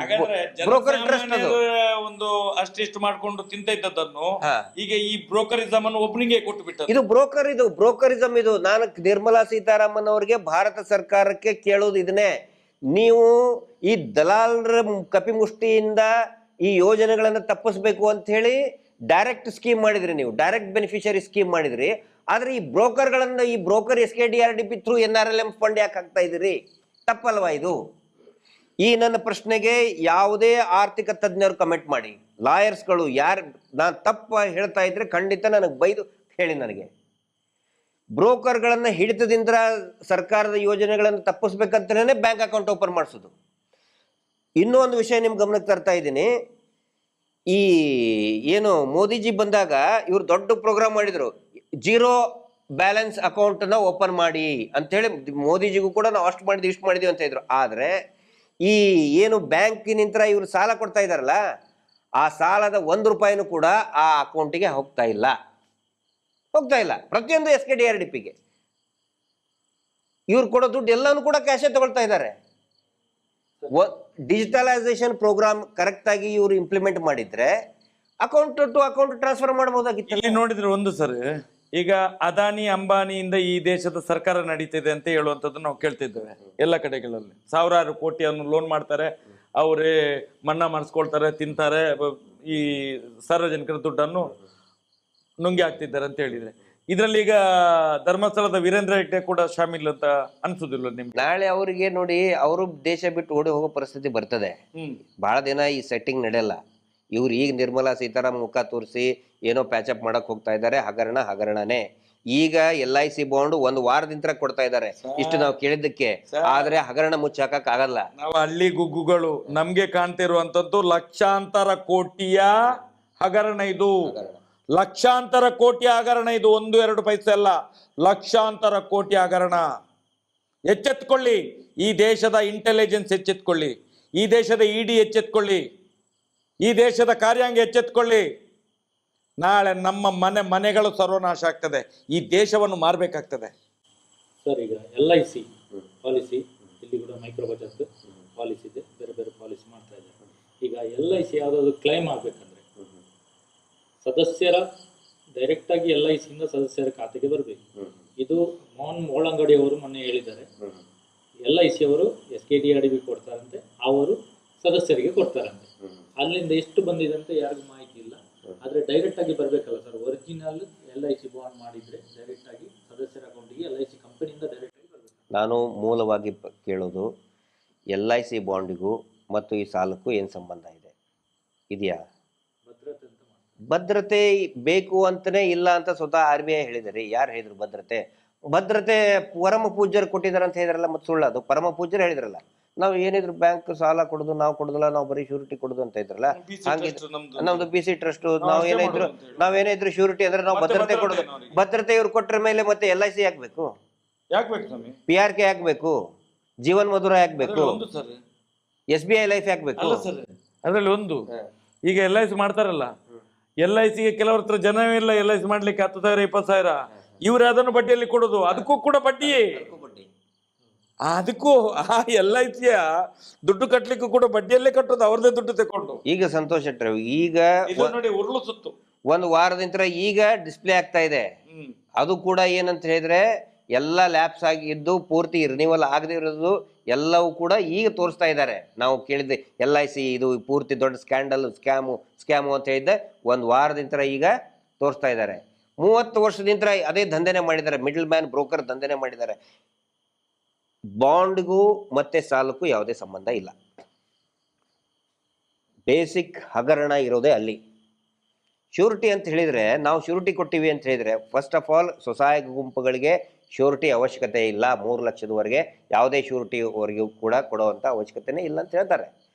C: broker trust. ಅದು
B: ಒಂದು ಅಷ್ಟಿಷ್ಟು ಮಾಡ್ಕೊಂಡು ತಿಂತ ಇದ್ದದನ್ನು ಈಗ ಈ ಬ್ರೋಕರಿಸಮ್ ಅನ್ನು ಒಬ್ಬನಿಗೆ ಕೊಟ್ಟು ಬಿಟ್ಟು,
C: ಇದು ಬ್ರೋಕರಿಸಮ್. ಇದು ನಾನು ನಿರ್ಮಲಾ ಸೀತಾರಾಮನ್ ಅವರಿಗೆ, ಭಾರತ ಸರ್ಕಾರಕ್ಕೆ ಕೇಳೋದು ಇದನ್ನೇ, ನೀವು ಈ ದಲಾಲರ ಕಪಿಮುಷ್ಟಿಯಿಂದ ಈ ಯೋಜನೆಗಳನ್ನ ತಪ್ಪಿಸ್ಬೇಕು ಅಂತ ಹೇಳಿ ಡೈರೆಕ್ಟ್ ಸ್ಕೀಮ್ ಮಾಡಿದ್ರಿ, ನೀವು ಡೈರೆಕ್ಟ್ ಬೆನಿಫಿಷರಿ ಸ್ಕೀಮ್ ಮಾಡಿದ್ರಿ. ಆದ್ರೆ ಈ ಬ್ರೋಕರ್ಗಳನ್ನ, ಈ broker SKDRDP through NRLM fund ಯಾಕೆ ಹಾಕ್ತಾ ಇದ್ದೀರಿ? ತಪ್ಪಲ್ವಾ ಇದು? ಈ ನನ್ನ ಪ್ರಶ್ನೆಗೆ ಯಾವುದೇ ಆರ್ಥಿಕ ತಜ್ಞರು ಕಮೆಂಟ್ ಮಾಡಿ, ಲಾಯರ್ಸ್ಗಳು ಯಾರು ನಾನು ತಪ್ಪ ಹೇಳ್ತಾ ಇದ್ರೆ ಖಂಡಿತ ನನಗೆ ಬೈದು ಹೇಳಿ. ನನಗೆ ಬ್ರೋಕರ್ಗಳನ್ನ ಹಿಡಿತದಿಂದ ಸರ್ಕಾರದ ಯೋಜನೆಗಳನ್ನು ತಪ್ಪಿಸ್ಬೇಕಂತಲೇ ಬ್ಯಾಂಕ್ ಅಕೌಂಟ್ ಓಪನ್ ಮಾಡಿಸೋದು. ಇನ್ನೂ ಒಂದು ವಿಷಯ ನಿಮ್ ಗಮನಕ್ಕೆ ತರ್ತಾ ಇದ್ದೀನಿ. ಈ ಏನು ಮೋದಿಜಿ ಬಂದಾಗ ಇವ್ರು ದೊಡ್ಡ ಪ್ರೋಗ್ರಾಮ್ ಮಾಡಿದ್ರು, ಜೀರೋ ಬ್ಯಾಲೆನ್ಸ್ ಅಕೌಂಟ್ ನ ಓಪನ್ ಮಾಡಿ ಅಂತ ಹೇಳಿ. ಮೋದಿಜಿಗೂ ಕೂಡ ನಾವು ಅಷ್ಟು ಮಾಡಿದ್ವಿ ಇಷ್ಟು ಮಾಡಿದ್ವಿ ಅಂತ ಇದ್ರು. ಆದ್ರೆ ಈ ಏನು ಬ್ಯಾಂಕಿನಿಂದ ಇವ್ರು ಸಾಲ ಕೊಡ್ತಾ ಇದಾರಲ್ಲ, ಆ ಸಾಲದ ₹1 ಕೂಡ ಆ ಅಕೌಂಟಿಗೆ ಹೋಗ್ತಾ ಇಲ್ಲ. ಪ್ರತಿಯೊಂದು SKDRDPಗೆ ಇವ್ರು ಕೊಡೋ ದುಡ್ಡು ಎಲ್ಲಾನು ಕೂಡ ಕ್ಯಾಶೇ ತಗೊಳ್ತಾ ಇದ್ದಾರೆ. ಡಿಜಿಟಲೈಸೇಷನ್ ಪ್ರೋಗ್ರಾಮ್ ಕರೆಕ್ಟ್ ಆಗಿ ಇವರು ಇಂಪ್ಲಿಮೆಂಟ್ ಮಾಡಿದ್ರೆ ಅಕೌಂಟ್ ಟು ಅಕೌಂಟ್ ಟ್ರಾನ್ಸ್ಫರ್ ಮಾಡಬಹುದಾಗಿತ್ತು.
B: ಇಲ್ಲಿ ನೋಡಿದ್ರೆ ಒಂದು ಸರ್, ಈಗ ಅದಾನಿ ಅಂಬಾನಿಯಿಂದ ಈ ದೇಶದ ಸರ್ಕಾರ ನಡೀತಿದೆ ಅಂತ ಹೇಳುವಂಥದ್ದು ನಾವು ಕೇಳ್ತಿದ್ದೇವೆ ಎಲ್ಲ ಕಡೆಗಳಲ್ಲಿ. ಸಾವಿರಾರು ಕೋಟಿಯನ್ನು ಲೋನ್ ಮಾಡ್ತಾರೆ, ಅವರೇ ಮನ್ನಾ ಮಾಡಿಸ್ಕೊಳ್ತಾರೆ, ತಿಂತಾರೆ, ಈ ಸಾರ್ವಜನಿಕರ ದುಡ್ಡನ್ನು ನುಂಗಿ ಹಾಕ್ತಿದ್ದಾರೆ ಅಂತ ಹೇಳಿದ್ರೆ, ಇದರಲ್ಲಿ ಈಗ ಧರ್ಮಸ್ಥಳದ ವೀರೇಂದ್ರ ಹೆಗ್ಡೆ ಕೂಡ ಶಾಮಿಲ್ ಅಂತ ಅನ್ಸುದಿಲ್ಲ ನಿಮ್ಗೆ?
C: ನಾಳೆ ಅವರಿಗೆ ನೋಡಿ, ಅವರು ದೇಶ ಬಿಟ್ಟು ಓಡಿ ಹೋಗೋ ಪರಿಸ್ಥಿತಿ ಬರ್ತದೆ. ಬಹಳ ದಿನ ಈ ಸೆಟ್ಟಿಂಗ್ ನಡೆಯಲ್ಲ. ಇವ್ರು ಈಗ ನಿರ್ಮಲಾ ಸೀತಾರಾಮನ್ ಮುಖ ತೋರಿಸಿ ಏನೋ ಪ್ಯಾಚಪ್ ಮಾಡಕ್ ಹೋಗ್ತಾ ಇದ್ದಾರೆ. ಹಗರಣನೇ. ಈಗ LIC ಬಾಂಡ್ 1 ವಾರದಿಂದ ಕೊಡ್ತಾ ಇದ್ದಾರೆ, ಇಷ್ಟು ನಾವು ಕೇಳಿದ್ದಕ್ಕೆ. ಆದ್ರೆ ಹಗರಣ ಮುಚ್ಚಾಕಕ್ ಆಗಲ್ಲ.
B: ನಾವು ಹಳ್ಳಿ ಗುಗ್ಗುಗಳು ನಮ್ಗೆ ಕಾಣ್ತಿರುವಂತದ್ದು ಲಕ್ಷಾಂತರ ಕೋಟಿಯ ಹಗರಣ. ಇದು ಲಕ್ಷಾಂತರ ಕೋಟಿ ಹಗರಣ. ಇದು 1-2 ಪೈಸೆ ಅಲ್ಲ, ಲಕ್ಷಾಂತರ ಕೋಟಿ ಹಗರಣ. ಎಚ್ಚೆತ್ಕೊಳ್ಳಿ, ಈ ದೇಶದ ಇಂಟೆಲಿಜೆನ್ಸ್ ಎಚ್ಚೆತ್ಕೊಳ್ಳಿ, ಈ ದೇಶದ ED ಎಚ್ಚೆತ್ಕೊಳ್ಳಿ, ಈ ದೇಶದ ಕಾರ್ಯಾಂಗ ಎಚ್ಚೆತ್ಕೊಳ್ಳಿ. ನಾಳೆ ನಮ್ಮ ಮನೆಗಳು ಸರ್ವನಾಶ ಆಗ್ತದೆ, ಈ ದೇಶವನ್ನು ಮಾರಬೇಕಾಗ್ತದೆ.
A: ಸರ್ ಈಗ LIC ಪಾಲಿಸಿ, ಇಲ್ಲಿ ಕೂಡ ಮೈಕ್ರೋ ಬಚತ್ ಪಾಲಿಸಿ ಇದೆ, ಬೇರೆ ಬೇರೆ ಪಾಲಿಸಿ ಮಾಡ್ತಾ ಇದ್ದಾರೆ. ಈಗ LIC ಯಾವುದಾದ್ರು ಕ್ಲೈಮ್ ಆಗ್ಬೇಕಂದ್ರೆ ಸದಸ್ಯರ ಡೈರೆಕ್ಟ್ ಆಗಿ LIC ಇಂದ ಸದಸ್ಯರ ಖಾತೆಗೆ ಬರಬೇಕು. ಇದು ಮೋಹನ್ ಮೋಳಂಗಡಿ ಅವರು ಮೊನ್ನೆ ಹೇಳಿದ್ದಾರೆ, LIC ಅವರು SKDRDP ಕೊಡ್ತಾರಂತೆ, ಅವರು ಸದಸ್ಯರಿಗೆ ಕೊಡ್ತಾರಂತೆ. ಅಲ್ಲಿಂದ ಎಷ್ಟು ಬಂದಿದೆ ಅಂತ ಯಾರಿಗೂ ಮಾಹಿತಿ ಇಲ್ಲ. ಆದ್ರೆ ಡೈರೆಕ್ಟ್ ಆಗಿ ಬರ್ಬೇಕಲ್ಲ ಸರ್, ಒರಿಜಿನಲ್ LIC ಬಾಂಡ್ ಮಾಡಿದ್ರೆ ಡೈರೆಕ್ಟ್ ಆಗಿ ಸದಸ್ಯರ ಅಕೌಂಟಿಗೆ LIC ಕಂಪನಿಯಿಂದ ಡೈರೆಕ್ಟ್ ಆಗಿ ಬರಬೇಕು.
C: ನಾನು ಮೂಲವಾಗಿ ಕೇಳೋದು, LIC ಬಾಂಡಿಗೂ ಮತ್ತು ಈ ಸಾಲಕ್ಕೂ ಏನು ಸಂಬಂಧ ಇದೆಯಾ? ಭದ್ರತೆ ಬೇಕು ಅಂತಾನೆ ಇಲ್ಲ ಅಂತ ಸ್ವತಃ RBI ಹೇಳಿದ್ದಾರೆ. ಯಾರು ಹೇಳಿದ್ರು ಭದ್ರತೆ ಪರಮ ಪೂಜ್ಯರು ಕೊಟ್ಟಿದ್ದಾರೆ ಅಂತ ಹೇಳಿದ್ರಲ್ಲ, ಮತ್ತೆ ಸುಳ್ಳು ಅದು. ಪರಮ ಪೂಜ್ಯರು ಹೇಳಿದ್ರಲ್ಲ, ನಾವು ಏನಿದ್ರು ಬ್ಯಾಂಕ್ ಸಾಲ ಕೊಡುದು ನಾವು ಕೊಡುದಿಲ್ಲ, ನಾವು ಬರೀ ಶ್ಯೂರಿಟಿ ಕೊಡುದು ಅಂತ ಇದ್ರಲ್ಲ. ಹಂಗೆ ನಮ್ದು BC ಟ್ರಸ್ಟ್, ನಾವೇನಿದ್ರು ಶ್ಯೂರಿಟಿ ಅಂದ್ರೆ ನಾವು ಭದ್ರತೆ ಕೊಡುದು. ಭದ್ರತೆ ಇವ್ರು ಕೊಟ್ರ ಮೇಲೆ ಮತ್ತೆ LIC ಹಾಕ್ಬೇಕು, PRK ಹಾಕ್ಬೇಕು, ಜೀವನ್ ಮಧುರ ಹಾಕ್ಬೇಕು. SBI ಲೈಫ್ ಯಾಕೆ
B: ಅಲ್ಲ
C: ಬೇಕು?
B: ಸರ್, ಅದರಲ್ಲಿ ಒಂದು ಈಗ LIC ಮಾಡ್ತಾರಲ್ಲ, LICಗೆ ಕೆಲವ್ರ ಹತ್ರ ಜನವೇ ಇಲ್ಲ, LIC ಮಾಡ್ಲಿಕ್ಕೆ 10,000 20,000, ಇವ್ರು ಅದನ್ನು ಬಡ್ಡಿಯಲ್ಲಿ ಕೊಡೋದು, ಅದಕ್ಕೂ ಕೂಡ ಬಡ್ಡಿಯೇ. ಅದಕ್ಕೂ ಆ LICಯ ದುಡ್ಡು ಕಟ್ಲಿಕ್ಕೂ ಕೂಡ ಬಡ್ಡಿಯಲ್ಲೇ ಕಟ್ಟೋದು, ಅವ್ರದೇ ದುಡ್ಡು ತಕೊಂಡು.
C: ಈಗ ಸಂತೋಷ್ ಶೆಟ್ಟಿ ಈಗ
B: ಇದು ನೋಡಿ ಉರುಳು ಸುತ್ತು
C: ಒಂದು ವಾರದಿಂದ ಈಗ ಡಿಸ್ಪ್ಲೇ ಆಗ್ತಾ ಇದೆ. ಅದು ಕೂಡ ಏನಂತ ಹೇಳಿದ್ರೆ ಎಲ್ಲ ಲ್ಯಾಪ್ಸ್ ಆಗಿದ್ದು ಪೂರ್ತಿ ರಿನಿವಲ್ ಆಗದೆ ಇರೋದು ಎಲ್ಲವೂ ಕೂಡ ಈಗ ತೋರಿಸ್ತಾ ಇದ್ದಾರೆ. ನಾವು ಕೇಳಿದ್ದೆ LIC ಇದು ಪೂರ್ತಿ ದೊಡ್ಡ ಸ್ಕ್ಯಾಮು ಅಂತ ಹೇಳಿದ್ದೆ, ಒಂದು ವಾರದಿಂದ ಈಗ ತೋರಿಸ್ತಾ ಇದ್ದಾರೆ. 30 ವರ್ಷದಿಂದ ಅದೇ ದಂಧೆನೆ ಮಾಡಿದ್ದಾರೆ, ಮಿಡಲ್ ಮ್ಯಾನ್ ಬ್ರೋಕರ್ ದಂಧೆನೆ ಮಾಡಿದ್ದಾರೆ. ಬಾಂಡ್ಗೂ ಮತ್ತೆ ಸಾಲಕ್ಕೂ ಯಾವುದೇ ಸಂಬಂಧ ಇಲ್ಲ. ಬೇಸಿಕ್ ಹಗರಣ ಇರೋದೇ ಅಲ್ಲಿ. ಶ್ಯೂರಿಟಿ ಅಂತ ಹೇಳಿದ್ರೆ ನಾವು ಶ್ಯೂರಿಟಿ ಕೊಟ್ಟಿವಿ ಅಂತ ಹೇಳಿದ್ರೆ, ಫಸ್ಟ್ ಆಫ್ ಆಲ್ ಸ್ವಸಹಾಯ ಗುಂಪುಗಳಿಗೆ ಶ್ಯೂರಿಟಿ ಅವಶ್ಯಕತೆ ಇಲ್ಲ. 3 ಲಕ್ಷದವರೆಗೆ ಯಾವುದೇ ಶ್ಯೂರಿಟಿವರೆಗೂ ಕೂಡ ಕೊಡುವಂಥ ಅವಶ್ಯಕತೆನೇ ಇಲ್ಲ ಅಂತ ಹೇಳ್ತಾರೆ.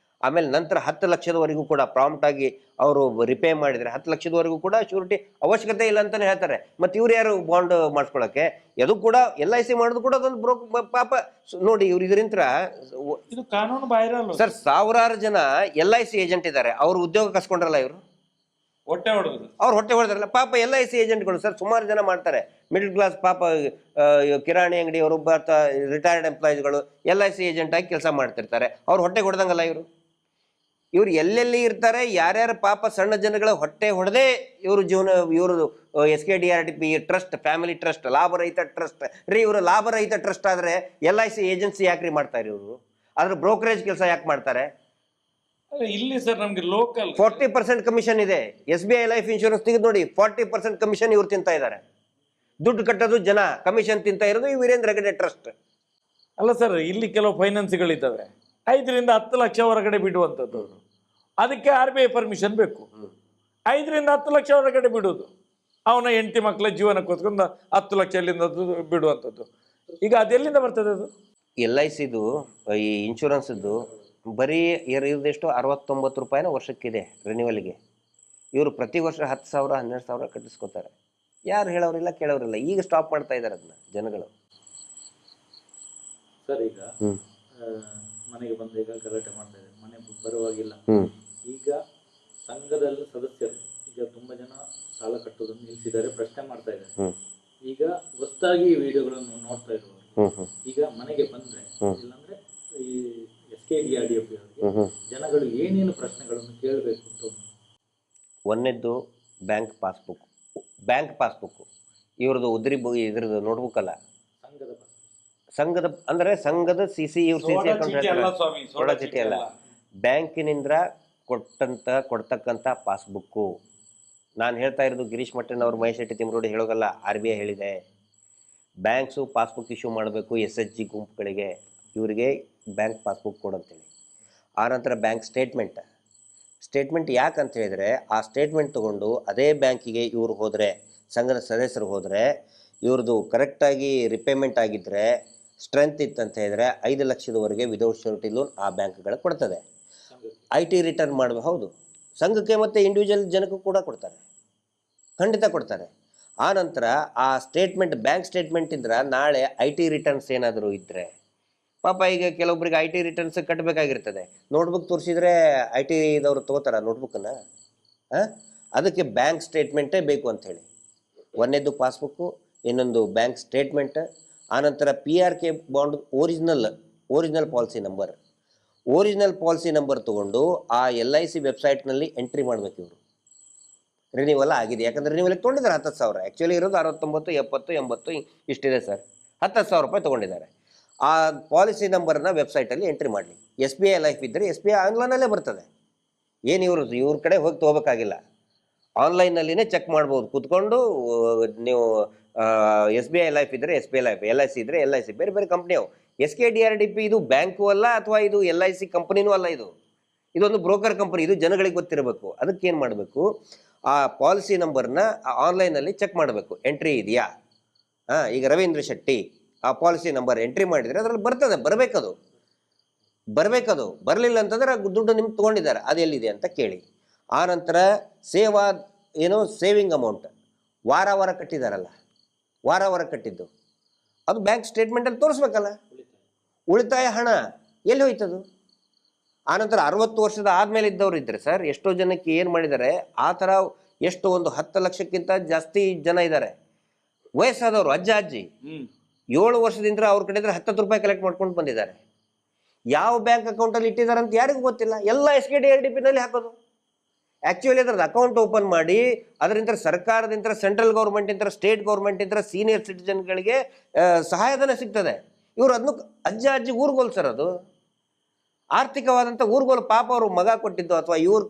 C: ಆಮೇಲೆ ನಂತರ 10 ಲಕ್ಷದವರೆಗೂ ಕೂಡ ಪ್ರಾಂಪ್ಟ್ ಆಗಿ ಅವರು ರಿಪೇ ಮಾಡಿದರೆ 10 ಲಕ್ಷದವರೆಗೂ ಕೂಡ ಶ್ಯೂರಿಟಿ ಅವಶ್ಯಕತೆ ಇಲ್ಲ ಅಂತಾನೆ ಹೇಳ್ತಾರೆ. ಮತ್ತು ಇವ್ರು ಯಾರು ಬಾಂಡ್ ಮಾಡಿಸ್ಕೊಳ್ಳೋಕ್ಕೆ? ಅದು ಕೂಡ LIC ಮಾಡೋದು ಕೂಡ ಅದೊಂದು ಪಾಪ ನೋಡಿ. ಇವ್ರು ಇದರಿಂದ
B: ಇದು ಕಾನೂನು ಬಾಹಿರ
C: ಸರ್. ಸಾವಿರಾರು ಜನ LIC ಏಜೆಂಟ್ ಇದ್ದಾರೆ, ಅವ್ರು ಉದ್ಯೋಗ ಕಸ್ಕೊಂಡ್ರಲ್ಲ, ಇವರು
B: ಹೊಟ್ಟೆ ಹೊಡೆದು
C: ಅವ್ರು ಹೊಟ್ಟೆ ಹೊಡೆದ್ರಲ್ಲ ಪಾಪ. LIC ಏಜೆಂಟ್ಗಳು ಸರ್ ಸುಮಾರು ಜನ ಮಾಡ್ತಾರೆ, ಮಿಡಲ್ ಕ್ಲಾಸ್ ಪಾಪ. ಕಿರಾಣಿ ಅಂಗಡಿಯವರು ರಿಟೈರ್ಡ್ ಎಂಪ್ಲಾಯೀಸ್ಗಳು LIC ಏಜೆಂಟ್ ಆಗಿ ಕೆಲಸ ಮಾಡ್ತಿರ್ತಾರೆ, ಅವ್ರು ಹೊಟ್ಟೆ ಹೊಡೆದಂಗಲ್ಲ ಇವ್ರು ಎಲ್ಲೆಲ್ಲಿ ಇರ್ತಾರೆ, ಯಾರ್ಯಾರು ಪಾಪ ಸಣ್ಣ ಜನಗಳ ಹೊಟ್ಟೆ ಹೊಡೆದೇ ಇವರು ಜೀವನ. ಇವರು SKDRDP ಟ್ರಸ್ಟ್, ಫ್ಯಾಮಿಲಿ ಟ್ರಸ್ಟ್, ಲಾಭರಹಿತ ಟ್ರಸ್ಟ್ ರೀ. ಇವರು ಲಾಭರಹಿತ ಟ್ರಸ್ಟ್ ಆದರೆ LIC ಏಜೆನ್ಸಿ ಯಾಕ್ರಿ ಮಾಡ್ತಾರೆ? ಇವರು ಅದ್ರ ಬ್ರೋಕರೇಜ್ ಕೆಲಸ ಯಾಕೆ ಮಾಡ್ತಾರೆ?
B: ಇಲ್ಲಿ ಸರ್ ನಮ್ಗೆ ಲೋಕಲ್
C: 40% ಕಮಿಷನ್ ಇದೆ. SBI ಲೈಫ್ ಇನ್ಶೂರೆನ್ಸ್ ತೆಗೆದು ನೋಡಿ, 40% ಕಮಿಷನ್ ಇವ್ರು ತಿಂತಾ ಇದ್ದಾರೆ. ದುಡ್ಡು ಕಟ್ಟೋದು ಜನ, ಕಮಿಷನ್ ತಿಂತಾ ಇರೋದು ಈ ವೀರೇಂದ್ರ ಹೆಗಡೆ ಟ್ರಸ್ಟ್.
B: ಅಲ್ಲ ಸರ್, ಇಲ್ಲಿ ಕೆಲವು ಫೈನಾನ್ಸ್ಗಳಿದ್ದಾವೆ 5 ರಿಂದ 10 ಲಕ್ಷ ಹೊರಗಡೆ ಬಿಡುವಂಥದ್ದು. ಅದಕ್ಕೆ RBI ಪರ್ಮಿಷನ್ ಬೇಕು. 5 ರಿಂದ 10 ಲಕ್ಷ ಹೊರಗಡೆ ಬಿಡುವುದು, ಅವನ ಹೆಂಡತಿ ಮಕ್ಕಳ ಜೀವನಕ್ಕೋಸ್ಕರ 10 ಲಕ್ಷ ಎಲ್ಲಿಂದ ಬಿಡುವಂಥದ್ದು. ಈಗ ಅದೆಲ್ಲಿಂದ ಬರ್ತದೆ ಅದು? LICದು
C: ಈ ಇನ್ಶೂರೆನ್ಸ್ದು ಬರೀ ಇರೋದೆಷ್ಟು 69 ರೂಪಾಯಿನ ವರ್ಷಕ್ಕಿದೆ ರಿನ್ಯೂವಲ್ಗೆ. ಇವರು ಪ್ರತಿ ವರ್ಷ 10,000 12,000 ಕಟ್ಟಿಸ್ಕೋತಾರೆ. ಯಾರು ಹೇಳೋರಿಲ್ಲ ಕೇಳೋರಿಲ್ಲ. ಈಗ ಸ್ಟಾಪ್ ಮಾಡ್ತಾ ಇದ್ದಾರೆ ಅದನ್ನ ಜನಗಳು.
A: ಸರ್ ಈಗ ಮನೆಗೆ ಬಂದ ಈಗ ಗಲಾಟೆ ಮಾಡ್ತಾ ಇದ್ದಾರೆ, ಮನೆ ಬರುವಾಗಿಲ್ಲ. ಈಗ ಸಂಘದಲ್ಲಿ ಸದಸ್ಯರು ಈಗ ತುಂಬಾ ಜನ ಸಾಲ ಕಟ್ಟೋದನ್ನು ನಿಲ್ಲಿಸಿದ್ದಾರೆ, ಪ್ರಶ್ನೆ ಮಾಡ್ತಾ ಇದ್ದಾರೆ. ಈಗ ಹೊಸದಾಗಿ ಈ ವಿಡಿಯೋಗಳನ್ನು ನೋಡ್ತಾ ಇರುವವರು ಈಗ ಮನೆಗೆ ಬಂದ್ರೆ, ಇಲ್ಲಾಂದ್ರೆ ಈ SKDRDP ಅವರಿಗೆ ಜನಗಳು ಏನೇನು ಪ್ರಶ್ನೆಗಳನ್ನು ಕೇಳಬೇಕು ಅಂತ.
C: ಒಂದನೇದ್ದು ಬ್ಯಾಂಕ್ ಪಾಸ್ಬುಕ್ ಇವ್ರದ್ದು ಇದ್ರದ್ದು ನೋಟ್ಬುಕ್ ಅಲ್ಲ, ಸಂಘದ ಅಂದ್ರೆ ಸಂಘದ CC ಸೋಡಾ ಚೀಟಿ ಅಲ್ಲ, ಬ್ಯಾಂಕಿನಿಂದ ಕೊಡ್ತಕ್ಕಂಥ ಪಾಸ್ಬುಕ್ಕು. ನಾನು ಹೇಳ್ತಾ ಇರೋದು ಗಿರೀಶ್ ಮಟ್ಟನ್ ಅವರು, ಮಹೇಶ್ ಶೆಟ್ಟಿ ತಿಮ್ರೋಡಿ ಹೇಳೋಗಲ್ಲ, RBI ಹೇಳಿದೆ. ಬ್ಯಾಂಕ್ಸು ಪಾಸ್ಬುಕ್ ಇಶ್ಯೂ ಮಾಡಬೇಕು SHG ಗುಂಪುಗಳಿಗೆ, ಇವರಿಗೆ ಬ್ಯಾಂಕ್ ಪಾಸ್ಬುಕ್ ಕೊಡಂತೇಳಿ. ಆನಂತರ ಬ್ಯಾಂಕ್ ಸ್ಟೇಟ್ಮೆಂಟ್ ಯಾಕೆ ಅಂತ ಹೇಳಿದರೆ, ಆ ಸ್ಟೇಟ್ಮೆಂಟ್ ತೊಗೊಂಡು ಅದೇ ಬ್ಯಾಂಕಿಗೆ ಇವರು ಹೋದರೆ, ಸಂಘದ ಸದಸ್ಯರು ಹೋದರೆ, ಇವ್ರದ್ದು ಕರೆಕ್ಟಾಗಿ ರಿಪೇಮೆಂಟ್ ಆಗಿದ್ದರೆ, ಸ್ಟ್ರೆಂತ್ ಇತ್ತಂತ ಹೇಳಿದರೆ 5 ಲಕ್ಷದವರೆಗೆ ವಿದೌಟ್ ಶ್ಯೂರಿಟಿ ಲೋನ್ ಆ ಬ್ಯಾಂಕ್ಗಳು ಕೊಡ್ತದೆ. IT ರಿಟರ್ನ್ ಮಾಡಬೇಕು. ಹೌದು, ಸಂಘಕ್ಕೆ ಮತ್ತು ಇಂಡಿವಿಜುವಲ್ ಜನಕ್ಕೂ ಕೂಡ ಕೊಡ್ತಾರೆ, ಖಂಡಿತ ಕೊಡ್ತಾರೆ. ಆ ನಂತರ ಆ ಸ್ಟೇಟ್ಮೆಂಟ್, ಬ್ಯಾಂಕ್ ಸ್ಟೇಟ್ಮೆಂಟ್ ಇದ್ರೆ ನಾಳೆ IT ರಿಟರ್ನ್ಸ್ ಏನಾದರೂ ಇದ್ದರೆ, ಪಾಪ ಈಗ ಕೆಲವೊಬ್ಬರಿಗೆ IT ರಿಟರ್ನ್ಸ್ ಕಟ್ಟಬೇಕಾಗಿರ್ತದೆ. ನೋಟ್ಬುಕ್ ತೋರಿಸಿದ್ರೆ IT ಇದವರು ತೊಗೋತಾರ ನೋಟ್ಬುಕ್ಕನ್ನು? ಅದಕ್ಕೆ ಬ್ಯಾಂಕ್ ಸ್ಟೇಟ್ಮೆಂಟೇ ಬೇಕು ಅಂಥೇಳಿ. ಒಂದನೇದು ಪಾಸ್ಬುಕ್ಕು, ಇನ್ನೊಂದು ಬ್ಯಾಂಕ್ ಸ್ಟೇಟ್ಮೆಂಟ್. ಆನಂತರ PRK bond original policy number ತೊಗೊಂಡು ಆ LIC ವೆಬ್ಸೈಟ್ನಲ್ಲಿ ಎಂಟ್ರಿ ಮಾಡಬೇಕು. ಇವರು ರಿನ್ಯೂವಲ್ ಆಗಿದೆ, ಯಾಕಂದರೆ ರಿನ್ಯೂವಲ್ಗೆ ತೊಗೊಂಡಿದ್ದಾರೆ 10,000. ಆ್ಯಕ್ಚುಲಿ ಇರೋದು 69, 70, 80 ಇಷ್ಟಿದೆ ಸರ್. 10,000 ರೂಪಾಯಿ ತೊಗೊಂಡಿದ್ದಾರೆ. ಆ ಪಾಲಿಸಿ ನಂಬರನ್ನ ವೆಬ್ಸೈಟಲ್ಲಿ ಎಂಟ್ರಿ ಮಾಡಲಿ. SBI ಲೈಫ್ ಇದ್ದರೆ SBI ಆನ್ಲೈನಲ್ಲೇ ಬರ್ತದೆ. ಏನು ಇವ್ರ ಕಡೆ ಹೋಗಿ ತೊಗೋಬೇಕಾಗಿಲ್ಲ, ಆನ್ಲೈನಲ್ಲಿನೇ ಚೆಕ್ ಮಾಡ್ಬೋದು ಕೂತ್ಕೊಂಡು ನೀವು. SBI ಲೈಫ್ ಇದ್ದರೆ SBI ಲೈಫ್, LIC ಇದ್ದರೆ LIC, ಬೇರೆ ಬೇರೆ ಕಂಪ್ನಿಯವು. SKDRDP ಇದು ಬ್ಯಾಂಕು ಅಲ್ಲ, ಅಥವಾ ಇದು LIC ಕಂಪ್ನಿನೂ ಅಲ್ಲ. ಇದೊಂದು ಬ್ರೋಕರ್ ಕಂಪ್ನಿ. ಇದು ಜನಗಳಿಗೆ ಗೊತ್ತಿರಬೇಕು. ಅದಕ್ಕೇನು ಮಾಡಬೇಕು, ಆ ಪಾಲಿಸಿ ನಂಬರ್ನ ಆನ್ಲೈನಲ್ಲಿ ಚೆಕ್ ಮಾಡಬೇಕು, ಎಂಟ್ರಿ ಇದೆಯಾ. ಈಗ ರವೀಂದ್ರ ಶೆಟ್ಟಿ ಆ ಪಾಲಿಸಿ ನಂಬರ್ ಎಂಟ್ರಿ ಮಾಡಿದರೆ ಅದರಲ್ಲಿ ಬರ್ತದೆ, ಬರಬೇಕದು. ಬರಲಿಲ್ಲ ಅಂತಂದ್ರೆ ದುಡ್ಡು ನಿಮ್ಗೆ ತೊಗೊಂಡಿದ್ದಾರೆ, ಅದು ಎಲ್ಲಿದೆ ಅಂತ ಕೇಳಿ. ಆನಂತರ ಸೇವಿಂಗ್ ಅಮೌಂಟ್ ವಾರ ಕಟ್ಟಿದಾರಲ್ಲ, ವಾರ ಕಟ್ಟಿದ್ದು ಅದು ಬ್ಯಾಂಕ್ ಸ್ಟೇಟ್ಮೆಂಟಲ್ಲಿ ತೋರಿಸ್ಬೇಕಲ್ಲ. ಉಳಿತಾಯ ಹಣ ಎಲ್ಲಿ ಹೋಯ್ತದು? ಆನಂತರ 60 ವರ್ಷದ ಆದ್ಮೇಲೆ ಇದ್ದವ್ರು ಇದ್ದಾರೆ ಸರ್. ಎಷ್ಟೋ ಜನಕ್ಕೆ ಏನು ಮಾಡಿದ್ದಾರೆ ಆ ಥರ, ಎಷ್ಟು ಒಂದು 10 ಲಕ್ಷಕ್ಕಿಂತ ಜಾಸ್ತಿ ಜನ ಇದ್ದಾರೆ ವಯಸ್ಸಾದವರು, ಅಜ್ಜ ಅಜ್ಜಿ 7 ವರ್ಷದಿಂದ ಅವ್ರ ಕಡೆ ಇದ್ರೆ 10 ರೂಪಾಯಿ ಕಲೆಕ್ಟ್ ಮಾಡ್ಕೊಂಡು ಬಂದಿದ್ದಾರೆ. ಯಾವ ಬ್ಯಾಂಕ್ ಅಕೌಂಟಲ್ಲಿ ಇಟ್ಟಿದ್ದಾರೆ ಅಂತ ಯಾರಿಗೂ ಗೊತ್ತಿಲ್ಲ. ಎಲ್ಲ SKDRDP ನಲ್ಲಿ ಹಾಕೋದು. ಆ್ಯಕ್ಚುಲಿ ಅದ್ರದ್ದು ಅಕೌಂಟ್ ಓಪನ್ ಮಾಡಿ ಅದರಿಂದ ಸರ್ಕಾರದಿಂದ, ಸೆಂಟ್ರಲ್ ಗೌರ್ಮೆಂಟಿಂದ, ಸ್ಟೇಟ್ ಗೌರ್ಮೆಂಟಿಂದ ಸೀನಿಯರ್ ಸಿಟಿಜನ್ಗಳಿಗೆ ಸಹಾಯಧನ ಸಿಗ್ತದೆ. ಇವರು ಅದನ್ನು ಅಜ್ಜ ಅಜ್ಜಿ ಊರ್ಗೋಲ್ ಸರ್. ಅದು ಆರ್ಥಿಕವಾದಂಥ ಊರ್ಗೋಲು. ಪಾಪ ಅವರು ಮಗ ಕೊಟ್ಟಿದ್ದು ಅಥವಾ ಇವ್ರ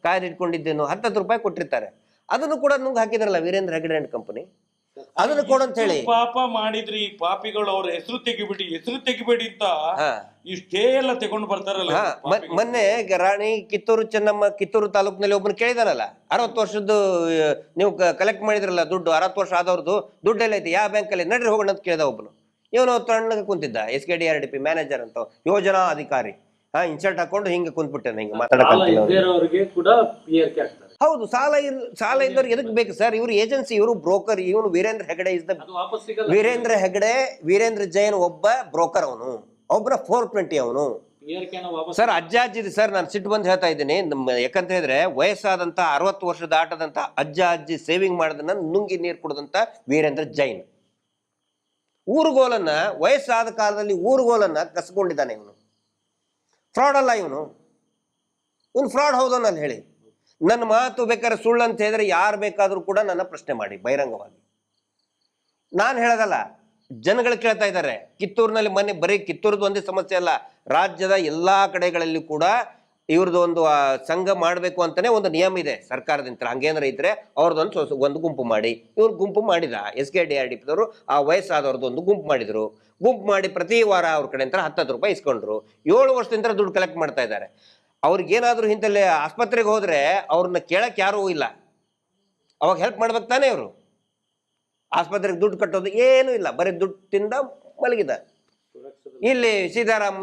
C: ಕಾಯ್ದಿಟ್ಕೊಂಡಿದ್ದೇನೋ 10 ರೂಪಾಯಿ ಕೊಟ್ಟಿರ್ತಾರೆ. ಅದನ್ನು ಕೂಡ ನುಂಗ್ ಹಾಕಿದ್ರಲ್ಲ ವೀರೇಂದ್ರ ಹೆಗಡೆ ಅಂಡ್ ಕಂಪನಿ, ಅದನ್ನು ಕೊಡಂತ ಹೇಳಿ.
B: ಪಾಪ ಮಾಡಿದ್ರಿ ಈ ಪಾಪಿಗಳು, ಅವ್ರ ಹೆಸರು ತೆಗಿಬೇಡಿ ಅಂತ ಇಷ್ಟೇ ಎಲ್ಲ ತಗೊಂಡು ಬರ್ತಾರಲ್ಲ.
C: ಮೊನ್ನೆ ರಾಣಿ ಕಿತ್ತೂರು ತಾಲೂಕಿನಲ್ಲಿ ಒಬ್ಬನು ಕೇಳಿದಾನಲ್ಲ, 60 ವರ್ಷದ್ದು ನೀವು ಕಲೆಕ್ಟ್ ಮಾಡಿದ್ರಲ್ಲ ದುಡ್ಡು, 60 ವರ್ಷ ಆದವ್ರದ್ದು ದುಡ್ಡು ಎಲ್ಲ ಐತಿ, ಯಾವ ಬ್ಯಾಂಕಲ್ಲಿ ನಡ್ರಿ ಹೋಗೋಣ ಅಂತ ಕೇಳಿದ ಒಬ್ಬನು. ಇವನು ತಣ್ಣಗೆ ಕುಂತಿದ್ದ, SKDRDP ಮ್ಯಾನೇಜರ್ ಅಂತ, ಯೋಜನಾ ಅಧಿಕಾರಿ. ಇನ್ಸಲ್ಟ್ ಹಾಕೊಂಡು ಹಿಂಗೆ ಕುಂತ್ಬಿಟ್ಟೆ ಹಿಂಗೆ ಹೌದು. ಸಾಲ ಇದ್ದವ್ರಿಗೆ ಎದಕ್ ಬೇಕು ಸರ್? ಇವ್ರು ಏಜೆನ್ಸಿ, ಇವರು ಬ್ರೋಕರ್. ಇವನು ವೀರೇಂದ್ರ ಹೆಗಡೆ ಇಸ್ ದ ವೀರೇಂದ್ರ ಜೈನ್ ಒಬ್ಬ ಬ್ರೋಕರ್. ಅವನು ಒಬ್ಬನ 420 ಅವನು ಸರ್. ಅಜ್ಜ ಅಜ್ಜಿ ಸರ್, ನಾನು ಸಿಟ್ಟು ಬಂದು ಹೇಳ್ತಾ ಇದ್ದೀನಿ. ಯಾಕಂತ ಹೇಳಿದ್ರೆ ವಯಸ್ಸಾದಂತ 60 ವರ್ಷದ ಆಟದಂತ ಅಜ್ಜ ಅಜ್ಜಿ ಸೇವಿಂಗ್ ಮಾಡೋದನ್ನ ನುಂಗಿ ನೀರು ಕುಡದಂತ ವೀರೇಂದ್ರ ಜೈನ್ ಊರುಗೋಲನ್ನ, ವಯಸ್ಸಾದ ಕಾಲದಲ್ಲಿ ಊರುಗೋಲನ್ನ ಕಸ್ಕೊಂಡಿದ್ದಾನೆ. ಇವನು ಫ್ರಾಡ್ ಅಲ್ಲ, ಇವನು ಫ್ರಾಡ್ ಹೌದನ್ನ ಹೇಳಿ. ನನ್ನ ಮಾತು ಬೇಕಾದ್ರೆ ಸುಳ್ಳು ಅಂತ ಹೇಳಿದ್ರೆ ಯಾರು ಬೇಕಾದ್ರೂ ಕೂಡ ನನ್ನ ಪ್ರಶ್ನೆ ಮಾಡಿ ಬಹಿರಂಗವಾಗಿ. ನಾನು ಹೇಳೋದಲ್ಲ, ಜನಗಳು ಕೇಳ್ತಾ ಇದ್ದಾರೆ. ಕಿತ್ತೂರಿನಲ್ಲಿ ಮೊನ್ನೆ ಬರೀ ಕಿತ್ತೂರದ್ದು ಒಂದೇ ಸಮಸ್ಯೆ ಅಲ್ಲ, ರಾಜ್ಯದ ಎಲ್ಲಾ ಕಡೆಗಳಲ್ಲಿ ಕೂಡ ಇವ್ರದ್ದು ಒಂದು ಸಂಘ ಮಾಡಬೇಕು ಅಂತಾನೆ ಒಂದು ನಿಯಮ ಇದೆ ಸರ್ಕಾರದಿಂದ. ಹಂಗೇನಾರ ಇದ್ರೆ ಅವ್ರದ್ದೊಂದು ಒಂದು ಗುಂಪು ಮಾಡಿ, ಇವ್ರು ಗುಂಪು ಮಾಡಿದ SKDRDPದವರು ಆ ವಯಸ್ಸಾದವ್ರದ್ದು ಒಂದು ಗುಂಪು ಮಾಡಿದ್ರು. ಗುಂಪು ಮಾಡಿ ಪ್ರತಿ ವಾರ ಅವ್ರ ಕಡೆ ಅಂತ 10 ರೂಪಾಯಿ ಇಸ್ಕೊಂಡ್ರು. 7 ವರ್ಷದಿಂದ ದುಡ್ಡು ಕಲೆಕ್ಟ್ ಮಾಡ್ತಾ ಇದ್ದಾರೆ. ಅವ್ರಿಗೇನಾದ್ರೂ ಇಂತಲ್ಲಿ ಆಸ್ಪತ್ರೆಗೆ ಹೋದ್ರೆ ಅವ್ರನ್ನ ಕೇಳಕ್ ಯಾರೂ ಇಲ್ಲ. ಅವಾಗ ಹೆಲ್ಪ್ ಮಾಡ್ಬೇಕು ತಾನೇ ಅವರು. ಆಸ್ಪತ್ರೆಗೆ ದುಡ್ಡು ಕಟ್ಟೋದು ಏನೂ ಇಲ್ಲ, ಬರೀ ದುಡ್ಡು ತಿಂದ ಮಲಗಿದ. ಇಲ್ಲಿ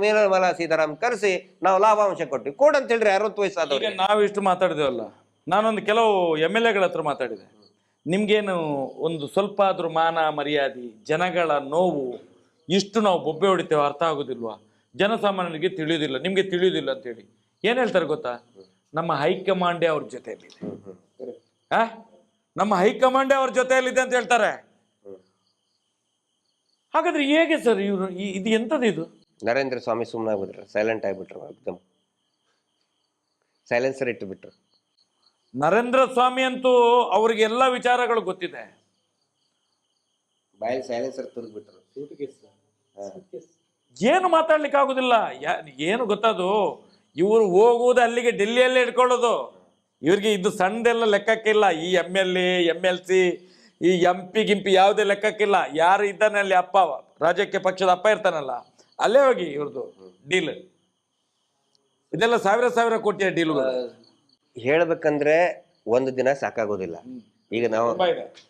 C: ನಿರ್ಮಲಾ ಸೀತಾರಾಮ್ ಕರೆಸಿ ನಾವು ಲಾಭಾಂಶ ಕೊಟ್ಟಿವಿ ಕೊಡು ಅಂತ ಹೇಳ್ರಿ 60 ವಯಸ್ಸಾದವ್ರಿಗೆ.
B: ನಾವು ಇಷ್ಟು ಮಾತಾಡಿದೇವಲ್ಲ, ನಾನೊಂದು ಕೆಲವು MLAಗಳ ಹತ್ರ ಮಾತಾಡಿದೆ. ನಿಮ್ಗೇನು ಒಂದು ಸ್ವಲ್ಪ ಆದ್ರೂ ಮಾನ ಮರ್ಯಾದೆ, ಜನಗಳ ನೋವು, ಇಷ್ಟು ನಾವು ಬೊಬ್ಬೆ ಹೊಡಿತೇವೆ ಅರ್ಥ ಆಗೋದಿಲ್ವಾ? ಜನಸಾಮಾನ್ಯರಿಗೆ ತಿಳಿಯೋದಿಲ್ಲ, ನಿಮ್ಗೆ ತಿಳಿಯೋದಿಲ್ಲ ಅಂತೇಳಿ ಏನ್ ಹೇಳ್ತಾರೆ ಗೊತ್ತಾ? ನಮ್ಮ ಹೈಕಮಾಂಡೇ ಅವ್ರ ಜೊತೆಯಲ್ಲಿದೆ, ನಮ್ಮ ಹೈಕಮಾಂಡೇ ಅವ್ರ ಜೊತೆಯಲ್ಲಿದೆ ಅಂತ ಹೇಳ್ತಾರೆ. ಹಾಗಾದ್ರೆ ಹೇಗೆ ಸರ್ ಇವರು? ಇದು ಎಂತದ್ದು ಇದು?
C: ನರೇಂದ್ರ ಸ್ವಾಮಿ ಸುಮ್ಮನೆ ಆಗ್ಬಿಟ್ರು, ಸೈಲೆಂಟ್ ಆಗ್ಬಿಟ್ರು, ಎಕ್ದಮ್ ಸೈಲೆನ್ಸರ್ ಇಟ್ಟುಬಿಟ್ರು.
B: ನರೇಂದ್ರ ಸ್ವಾಮಿ ಅಂತೂ ಅವ್ರಿಗೆ ಎಲ್ಲ ವಿಚಾರಗಳು ಗೊತ್ತಿದೆ,
C: ಬಾಯಲ್ಲಿ ಸೈಲೆನ್ಸರ್ ತುರ್ದ್ಬಿಟ್ರು.
B: ಏನು ಮಾತಾಡ್ಲಿಕ್ಕೆ ಆಗುದಿಲ್ಲ. ಏನು ಗೊತ್ತದು, ಇವರು ಹೋಗುವುದು ಅಲ್ಲಿಗೆ ಡೆಲ್ಲಿಯಲ್ಲೇ ಇಟ್ಕೊಳ್ಳೋದು. ಇವ್ರಿಗೆ ಇದು ಸಣ್ಣದೆಲ್ಲ ಲೆಕ್ಕಕ್ಕಿಲ್ಲ. ಈ MLA MLC ಈ MP ಗಿಂಪಿ ಯಾವುದೇ ಲೆಕ್ಕಕ್ಕಿಲ್ಲ. ಯಾರು ಇದ್ದಾನೆ ಅಲ್ಲಿ ಅಪ್ಪ, ರಾಜಕೀಯ ಪಕ್ಷದ ಅಪ್ಪ ಇರ್ತಾನಲ್ಲ, ಅಲ್ಲೇ ಹೋಗಿ ಇವ್ರದ್ದು ಡೀಲ್. ಇದೆಲ್ಲ ಸಾವಿರ ಕೋಟಿಯ ಡೀಲ್ಗಳು.
C: ಹೇಳ್ಬೇಕಂದ್ರೆ ಒಂದು ದಿನ ಸಾಕಾಗೋದಿಲ್ಲ.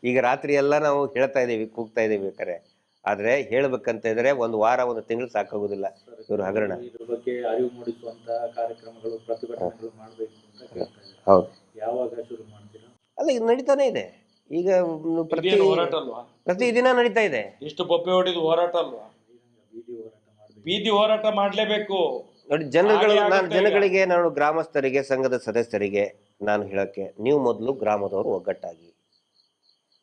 C: ಈಗ ರಾತ್ರಿ ಎಲ್ಲ ನಾವು ಹೇಳ್ತಾ ಇದೀವಿ, ಕೂಗ್ತಾ ಇದೀವಿ ಬೇಕಾರೆ. ಆದ್ರೆ ಹೇಳ್ಬೇಕಂತ ಇದ್ರೆ ಒಂದು ವಾರ, ಒಂದು ತಿಂಗಳು ಸಾಕಾಗೋದಿಲ್ಲ ಇವ್ರ ಹಗರಣ.
A: ಇದ್ರ ಬಗ್ಗೆ ಅರಿವು ಮೂಡಿಸುವಂತ ಕಾರ್ಯಕ್ರಮಗಳು, ಪ್ರತಿಭಟನೆಗಳು ಮಾಡಬೇಕು ಅಂತ.
C: ಹೌದು,
A: ಯಾವಾಗ ಶುರು ಮಾಡ್ತೀರಾ?
C: ಅಲ್ಲ, ಇದು ನಡೀತಾನೆ ಇದೆ ಈಗ, ಪ್ರತಿ ದಿನ ನಡೀತಾ ಇದೆ.
B: ಇಷ್ಟು ಬೊಬ್ಬೆ ಹೊಡಿದು ಹೋರಾಟ ಅಲ್ವಾ? ಬೀದಿ ಹೋರಾಟ ಮಾಡ್ಲೇಬೇಕು
C: ನೋಡಿ. ಜನಗಳಿಗೆ ನಾನು, ಗ್ರಾಮಸ್ಥರಿಗೆ, ಸಂಘದ ಸದಸ್ಯರಿಗೆ ನಾನು ಹೇಳಕ್ಕೆ, ನೀವು ಮೊದಲು ಗ್ರಾಮದವರು ಒಗ್ಗಟ್ಟಾಗಿ,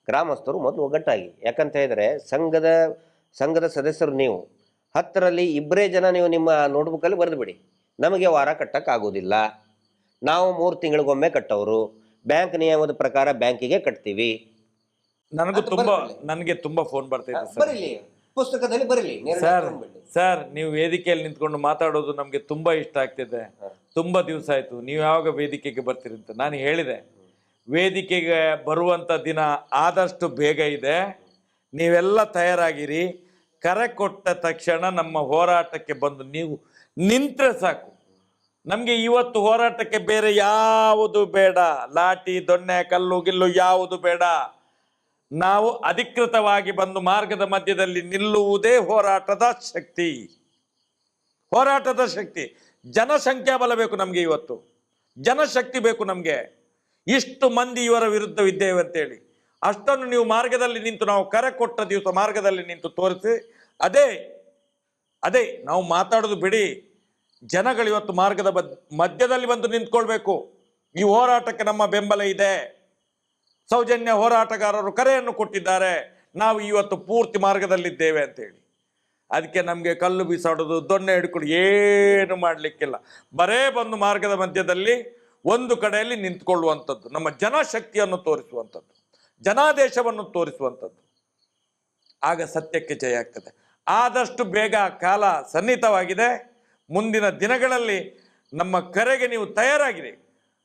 C: ಗ್ರಾಮಸ್ಥರು ಮೊದಲು ಒಗ್ಗಟ್ಟಾಗಿ. ಯಾಕಂತ ಹೇಳಿದ್ರೆ ಸಂಘದ ಸದಸ್ಯರು ನೀವು 10ರಲ್ಲಿ 2 ಜನ ನೀವು ನಿಮ್ಮ ನೋಟ್ಬುಕ್ಕಲ್ಲಿ ಬರೆದು ಬಿಡಿ, ನಮಗೆ ವಾರ ಕಟ್ಟಕ್ಕೆ ಆಗೋದಿಲ್ಲ, ನಾವು 3 ತಿಂಗಳಿಗೊಮ್ಮೆ ಕಟ್ಟೋರು, ಬ್ಯಾಂಕ್ ನಿಯಮದ ಪ್ರಕಾರ ಬ್ಯಾಂಕಿಗೆ ಕಟ್ತೀವಿ.
B: ನನಗೆ ತುಂಬಾ ಫೋನ್ ಬರ್ತಿದೆ
C: ಪುಸ್ತಕದಲ್ಲಿ ಬರಲಿ
B: ಸರ್. ನೀವು ವೇದಿಕೆಯಲ್ಲಿ ನಿಂತ್ಕೊಂಡು ಮಾತಾಡೋದು ನಮ್ಗೆ ತುಂಬಾ ಇಷ್ಟ ಆಗ್ತಿದೆ. ತುಂಬಾ ದಿವಸ ಆಯ್ತು, ನೀವು ಯಾವಾಗ ವೇದಿಕೆಗೆ ಬರ್ತೀರಿ ಅಂತ ನಾನು ಹೇಳಿದೆ. ವೇದಿಕೆಗೆ ಬರುವಂತ ದಿನ ಆದಷ್ಟು ಬೇಗ ಇದೆ, ನೀವೆಲ್ಲ ತಯಾರಾಗಿರಿ. ಕರೆ ಕೊಟ್ಟ ತಕ್ಷಣ ನಮ್ಮ ಹೋರಾಟಕ್ಕೆ ಬಂದು ನೀವು ನಿಂತ್ರೆ ಸಾಕು. ನಮ್ಗೆ ಇವತ್ತು ಹೋರಾಟಕ್ಕೆ ಬೇರೆ ಯಾವುದು ಬೇಡ, ಲಾಠಿ ದೊಣ್ಣೆ ಕಲ್ಲು ಗಿಲ್ಲು ಯಾವುದು ಬೇಡ. ನಾವು ಅಧಿಕೃತವಾಗಿ ಬಂದು ಮಾರ್ಗದ ಮಧ್ಯದಲ್ಲಿ ನಿಲ್ಲುವುದೇ ಹೋರಾಟದ ಶಕ್ತಿ. ಹೋರಾಟದ ಶಕ್ತಿ, ಜನಸಂಖ್ಯಾ ಬಲ ಬೇಕು ನಮ್ಗೆ, ಇವತ್ತು ಜನಶಕ್ತಿ ಬೇಕು ನಮ್ಗೆ. ಇಷ್ಟು ಮಂದಿ ಇವರ ವಿರುದ್ಧವಿದ್ದೇವೆ ಅಂತೇಳಿ ಅಷ್ಟನ್ನು ನೀವು ಮಾರ್ಗದಲ್ಲಿ ನಿಂತು, ನಾವು ಕರೆ ಕೊಟ್ಟ ದಿವಸ ಮಾರ್ಗದಲ್ಲಿ ನಿಂತು ತೋರಿಸಿ. ಅದೇ ನಾವು ಮಾತಾಡೋದು ಬಿಡಿ, ಜನಗಳು ಇವತ್ತು ಮಾರ್ಗದ ಮಧ್ಯದಲ್ಲಿ ಬಂದು ನಿಂತ್ಕೊಳ್ಬೇಕು. ಈ ಹೋರಾಟಕ್ಕೆ ನಮ್ಮ ಬೆಂಬಲ ಇದೆ. ಸೌಜನ್ಯ ಹೋರಾಟಗಾರರು ಕರೆಯನ್ನು ಕೊಟ್ಟಿದ್ದಾರೆ, ನಾವು ಇವತ್ತು ಪೂರ್ತಿ ಮಾರ್ಗದಲ್ಲಿದ್ದೇವೆ ಅಂತೇಳಿ. ಅದಕ್ಕೆ ನಮಗೆ ಕಲ್ಲು ಬೀಸಾಡೋದು, ದೊಣ್ಣೆ ಹಿಡ್ಕೊಂಡು ಏನು ಮಾಡಲಿಕ್ಕಿಲ್ಲ. ಬರೇ ಬಂದು ಮಾರ್ಗದ ಮಧ್ಯದಲ್ಲಿ ಒಂದು ಕಡೆಯಲ್ಲಿ ನಿಂತ್ಕೊಳ್ಳುವಂಥದ್ದು, ನಮ್ಮ ಜನಶಕ್ತಿಯನ್ನು ತೋರಿಸುವಂಥದ್ದು, ಜನಾದೇಶವನ್ನು ತೋರಿಸುವಂಥದ್ದು. ಆಗ ಸತ್ಯಕ್ಕೆ ಜಯ ಆಗ್ತದೆ. ಆದಷ್ಟು ಬೇಗ ಕಾಲ ಸನ್ನಿಹಿತವಾಗಿದೆ. ಮುಂದಿನ ದಿನಗಳಲ್ಲಿ ನಮ್ಮ ಕರೆಗೆ ನೀವು ತಯಾರಾಗಿರಿ.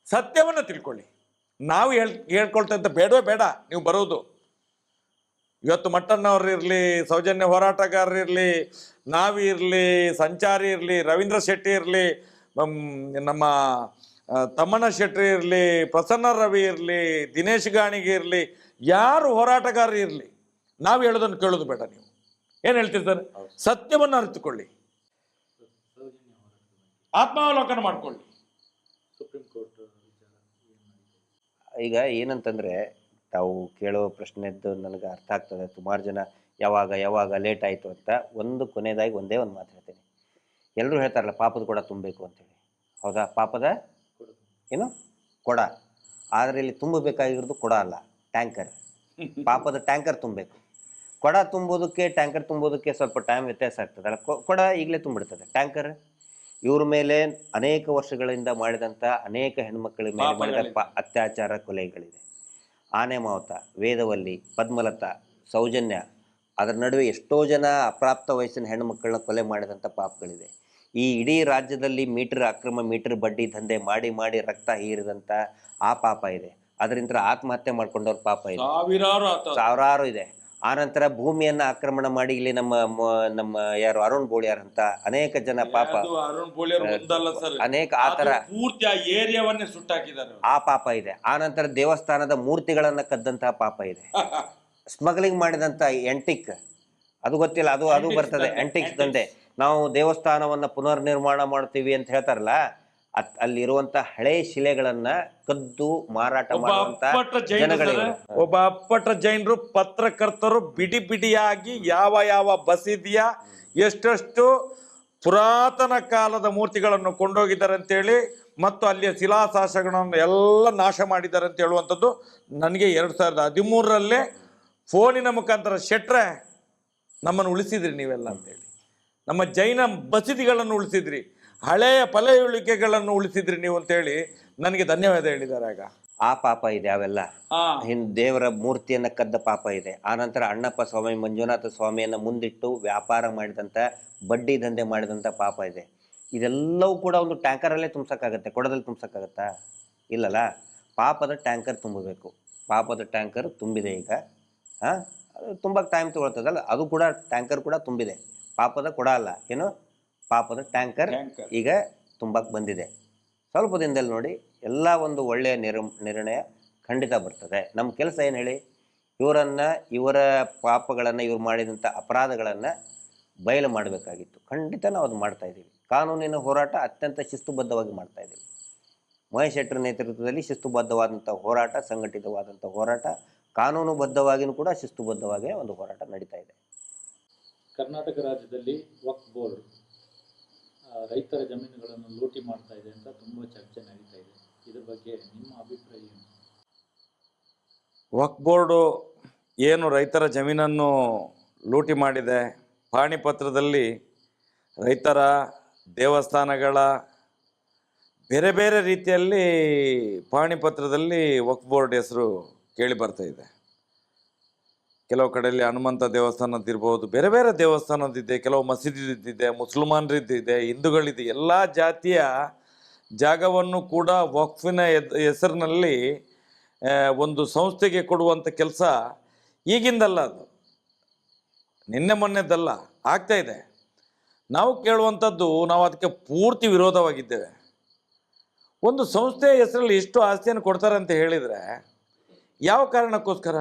B: ಸತ್ಯವನ್ನು ತಿಳ್ಕೊಳ್ಳಿ. ನಾವು ಹೇಳ್ಕೊಳ್ತಾ ಅಂತ ಬೇಡವೇ ಬೇಡ ನೀವು ಬರೋದು. ಇವತ್ತು ಮಟ್ಟಣ್ಣವ್ರು ಇರಲಿ, ಸೌಜನ್ಯ ಹೋರಾಟಗಾರರು ಇರಲಿ, ನಾವಿರಲಿ, ಸಂಚಾರಿ ಇರಲಿ, ರವೀಂದ್ರ ಶೆಟ್ಟಿ ಇರಲಿ, ನಮ್ಮ ತಮ್ಮಣ್ಣ ಶೆಟ್ಟಿ ಇರಲಿ, ಪ್ರಸನ್ನ ರವಿ ಇರಲಿ, ದಿನೇಶ್ ಗಾಣಿಗೆ ಇರಲಿ, ಯಾರು ಹೋರಾಟಗಾರರು ಇರಲಿ, ನಾವು ಹೇಳೋದನ್ನು ಕೇಳೋದು ಬೇಡ. ನೀವು ಏನು ಹೇಳ್ತೀರಿ ಸರ್? ಸತ್ಯವನ್ನು ಅರಿತುಕೊಳ್ಳಿ, ಆತ್ಮಾವಲೋಕನ ಮಾಡ್ಕೊಳ್ಳಿ.
A: ಸುಪ್ರೀಂ ಕೋರ್ಟ್
C: ಈಗ ಏನಂತಂದರೆ, ತಾವು ಕೇಳೋ ಪ್ರಶ್ನೆದ್ದು ನನಗೆ ಅರ್ಥ ಆಗ್ತದೆ. ಸುಮಾರು ಜನ ಯಾವಾಗ ಲೇಟ್ ಆಯಿತು ಅಂತ. ಕೊನೆಯದಾಗಿ ಒಂದೇ ಒಂದು ಮಾತು ಹೇಳ್ತೇನೆ. ಎಲ್ಲರೂ ಹೇಳ್ತಾರಲ್ಲ ಪಾಪದ ಕೊಡ ತುಂಬಬೇಕು ಅಂತೇಳಿ. ಹೌದಾ? ಪಾಪದ ಏನು ಕೊಡ. ಆದರೆ ಇಲ್ಲಿ ತುಂಬಬೇಕಾಗಿರೋದು ಕೊಡ ಅಲ್ಲ, ಟ್ಯಾಂಕರ್. ಪಾಪದ ಟ್ಯಾಂಕರ್ ತುಂಬಬೇಕು. ಕೊಡ ತುಂಬೋದಕ್ಕೆ ಟ್ಯಾಂಕರ್ ತುಂಬೋದಕ್ಕೆ ಸ್ವಲ್ಪ ಟೈಮ್ ವ್ಯತ್ಯಾಸ ಆಗ್ತದಲ್ಲ. ಕೊಡ ಈಗಲೇ ತುಂಬಿಡ್ತದೆ. ಟ್ಯಾಂಕರ್ ಇವ್ರ ಮೇಲೆ ಅನೇಕ ವರ್ಷಗಳಿಂದ ಮಾಡಿದಂಥ ಅನೇಕ ಹೆಣ್ಮಕ್ಕಳ ಮೇಲೆ ಮಾಡಿದ ಅತ್ಯಾಚಾರ, ಕೊಲೆಗಳಿದೆ. ಆನೆ ಮಾವತ, ವೇದವಲ್ಲಿ, ಪದ್ಮಲತಾ, ಸೌಜನ್ಯ, ಅದರ ನಡುವೆ ಎಷ್ಟೋ ಜನ ಅಪ್ರಾಪ್ತ ವಯಸ್ಸಿನ ಹೆಣ್ಣುಮಕ್ಕಳನ್ನ ಕೊಲೆ ಮಾಡಿದಂಥ ಪಾಪಗಳಿದೆ. ಈ ಇಡೀ ರಾಜ್ಯದಲ್ಲಿ ಅಕ್ರಮ ಮೀಟರ್ ಬಡ್ಡಿ ದಂಧೆ ಮಾಡಿ ರಕ್ತ ಹೀರಿದಂಥ ಆ ಪಾಪ ಇದೆ. ಅದರಿಂದ ಆತ್ಮಹತ್ಯೆ ಮಾಡ್ಕೊಂಡವ್ರ ಪಾಪ ಇದೆ, ಸಾವಿರಾರು ಇದೆ. ಆನಂತರ ಭೂಮಿಯನ್ನ ಆಕ್ರಮಣ ಮಾಡಿ ಇಲ್ಲಿ ನಮ್ಮ ಯಾರು ಅರುಣ್ ಬೋಳಿಯಾರ್ ಅಂತ ಅನೇಕ ಜನ ಪಾಪ, ಅನೇಕ ಆತರ
B: ಏರಿಯಾವನ್ನೇ ಸುಟ್ಟಾಕಿದ್ದಾರೆ,
C: ಆ ಪಾಪ ಇದೆ. ಆನಂತರ ದೇವಸ್ಥಾನದ ಮೂರ್ತಿಗಳನ್ನ ಕದ್ದಂತಹ ಪಾಪ ಇದೆ. ಸ್ಮಗ್ಲಿಂಗ್ ಮಾಡಿದಂತ ಎಂಟಿಕ್, ಅದು ಗೊತ್ತಿಲ್ಲ, ಅದು ಬರ್ತದೆ. ಎಂಟಿಕ್ಸ್ ದಂಧೆ. ನಾವು ದೇವಸ್ಥಾನವನ್ನ ಪುನರ್ ನಿರ್ಮಾಣ ಮಾಡ್ತೀವಿ ಅಂತ ಹೇಳ್ತಾರಲ್ಲ, ಅಲ್ಲಿರುವಂತ ಹಳೆ ಶಿಲೆಗಳನ್ನ ಕದ್ದು ಮಾರಾಟ ಮಾಡುವಂತ ಜನಗಳಿವೆ.
B: ಒಬ್ಬ ಅಪ್ಪಟ ಜೈನರು ಪತ್ರಕರ್ತರು ಬಿಡಿಯಾಗಿ ಯಾವ ಬಸದಿಯ ಎಷ್ಟೆಷ್ಟು ಪುರಾತನ ಕಾಲದ ಮೂರ್ತಿಗಳನ್ನು ಕೊಂಡೋಗಿದ್ದಾರೆ ಅಂತೇಳಿ, ಮತ್ತು ಅಲ್ಲಿಯ ಶಿಲಾಶಾಸನಗಳನ್ನು ಎಲ್ಲ ನಾಶ ಮಾಡಿದ್ದಾರೆ ಅಂತ ಹೇಳುವಂಥದ್ದು ನನಗೆ 2013 ಫೋನಿನ ಮುಖಾಂತರ ಶೆಟ್ರೆ ನಮ್ಮನ್ನು ಉಳಿಸಿದ್ರಿ ನೀವೆಲ್ಲ ಅಂತೇಳಿ. ನಮ್ಮ ಜೈನ ಬಸದಿಗಳನ್ನು ಉಳಿಸಿದ್ರಿ, ಹಳೆಯ ಪಳೆಯುಳಿಕೆಗಳನ್ನು ಉಳಿಸಿದ್ರಿ ನೀವು ಅಂತೇಳಿ ನನಗೆ ಧನ್ಯವಾದ ಹೇಳಿದ್ದಾರೆ. ಆಗ
C: ಆ ಪಾಪ ಇದೆ. ಅವೆಲ್ಲ ದೇವರ ಮೂರ್ತಿಯನ್ನ ಕದ್ದ ಪಾಪ ಇದೆ. ಆನಂತರ ಅಣ್ಣಪ್ಪ ಸ್ವಾಮಿ, ಮಂಜುನಾಥ ಸ್ವಾಮಿಯನ್ನ ಮುಂದಿಟ್ಟು ವ್ಯಾಪಾರ ಮಾಡಿದಂಥ, ಬಡ್ಡಿ ದಂಧೆ ಮಾಡಿದಂಥ ಪಾಪ ಇದೆ. ಇದೆಲ್ಲವೂ ಕೂಡ ಒಂದು ಟ್ಯಾಂಕರಲ್ಲೇ ತುಂಬಿಸೋಕ್ಕಾಗತ್ತೆ, ಕೊಡದಲ್ಲಿ ತುಂಬಿಸೋಕ್ಕಾಗತ್ತಾ? ಇಲ್ಲಲ್ಲ. ಪಾಪದ ಟ್ಯಾಂಕರ್ ತುಂಬಬೇಕು. ಪಾಪದ ಟ್ಯಾಂಕರ್ ತುಂಬಿದೆ ಈಗ. ಅದು ತುಂಬಕ್ಕೆ ಟೈಮ್ ತಗೊಳ್ತದಲ್ಲ, ಅದು ಕೂಡ ಟ್ಯಾಂಕರ್ ಕೂಡ ತುಂಬಿದೆ. ಪಾಪದ ಕೊಡ ಅಲ್ಲ, ಏನು ಪಾಪದ ಟ್ಯಾಂಕರ್ ಈಗ ತುಂಬಕ್ಕೆ ಬಂದಿದೆ. ಸ್ವಲ್ಪ ದಿನದಲ್ಲಿ ನೋಡಿ ಎಲ್ಲ ಒಂದು ಒಳ್ಳೆಯ ನಿರ್ಣಯ ಖಂಡಿತ ಬರ್ತದೆ. ನಮ್ಮ ಕೆಲಸ ಏನು ಹೇಳಿ, ಇವರ ಪಾಪಗಳನ್ನು, ಇವ್ರು ಮಾಡಿದಂಥ ಅಪರಾಧಗಳನ್ನು ಬಯಲು ಮಾಡಬೇಕಾಗಿತ್ತು. ಖಂಡಿತ ನಾವು ಅದು ಮಾಡ್ತಾ ಇದ್ದೀವಿ. ಕಾನೂನಿನ ಹೋರಾಟ ಅತ್ಯಂತ ಶಿಸ್ತುಬದ್ಧವಾಗಿ ಮಾಡ್ತಾ ಇದ್ದೀವಿ. ಮಹೇಶ್ ಶೆಟ್ಟರ್ ನೇತೃತ್ವದಲ್ಲಿ ಶಿಸ್ತುಬದ್ಧವಾದಂಥ ಹೋರಾಟ, ಸಂಘಟಿತವಾದಂಥ ಹೋರಾಟ, ಕಾನೂನುಬದ್ಧವಾಗಿಯೂ ಕೂಡ ಶಿಸ್ತುಬದ್ಧವಾಗಿ ಒಂದು ಹೋರಾಟ ನಡೀತಾ ಇದೆ.
A: ಕರ್ನಾಟಕ ರಾಜ್ಯದಲ್ಲಿ ವಕ್ಫ್ ಬೋರ್ಡ್ ರೈತರ ಜಮೀನುಗಳನ್ನು ಲೂಟಿ ಮಾಡ್ತಾ ಇದೆ ಅಂತ ತುಂಬ ಚರ್ಚೆ ನಡೀತಾ ಇದೆ. ಇದ್ರ ಬಗ್ಗೆ ನಿಮ್ಮ ಅಭಿಪ್ರಾಯ ಏನು?
B: ವಕ್ಫ್ ಬೋರ್ಡು ಏನು ರೈತರ ಜಮೀನನ್ನು ಲೂಟಿ ಮಾಡಿದೆ, ಪಾಣಿಪತ್ರದಲ್ಲಿ ರೈತರ ದೇವಸ್ಥಾನಗಳ ಬೇರೆ ಬೇರೆ ರೀತಿಯಲ್ಲಿ ಪಾಣಿಪತ್ರದಲ್ಲಿ ವಕ್ಫ್ ಬೋರ್ಡ್ ಹೆಸರು ಕೇಳಿ ಬರ್ತಾ ಇದೆ. ಕೆಲವು ಕಡೆಯಲ್ಲಿ ಹನುಮಂತ ದೇವಸ್ಥಾನದಿರ್ಬೋದು, ಬೇರೆ ಬೇರೆ ದೇವಸ್ಥಾನದಿದೆ, ಕೆಲವು ಮಸೀದಿದ್ದಿದೆ, ಮುಸಲ್ಮಾನರಿದ್ದಿದೆ, ಹಿಂದೂಗಳಿದೆ. ಎಲ್ಲ ಜಾತಿಯ ಜಾಗವನ್ನು ಕೂಡ ವಕ್ಫಿನ ಹೆಸರಿನಲ್ಲಿ ಒಂದು ಸಂಸ್ಥೆಗೆ ಕೊಡುವಂಥ ಕೆಲಸ ಈಗಿಂದಲ್ಲ, ಅದು ನಿನ್ನೆ ಮೊನ್ನೆದಲ್ಲ, ಆಗ್ತಾ ಇದೆ. ನಾವು ಕೇಳುವಂಥದ್ದು, ನಾವು ಅದಕ್ಕೆ ಪೂರ್ತಿ ವಿರೋಧವಾಗಿದ್ದೇವೆ. ಒಂದು ಸಂಸ್ಥೆಯ ಹೆಸರಲ್ಲಿ ಎಷ್ಟು ಆಸ್ತಿಯನ್ನು ಕೊಡ್ತಾರೆ ಅಂತ ಹೇಳಿದರೆ ಯಾವ ಕಾರಣಕ್ಕೋಸ್ಕರ?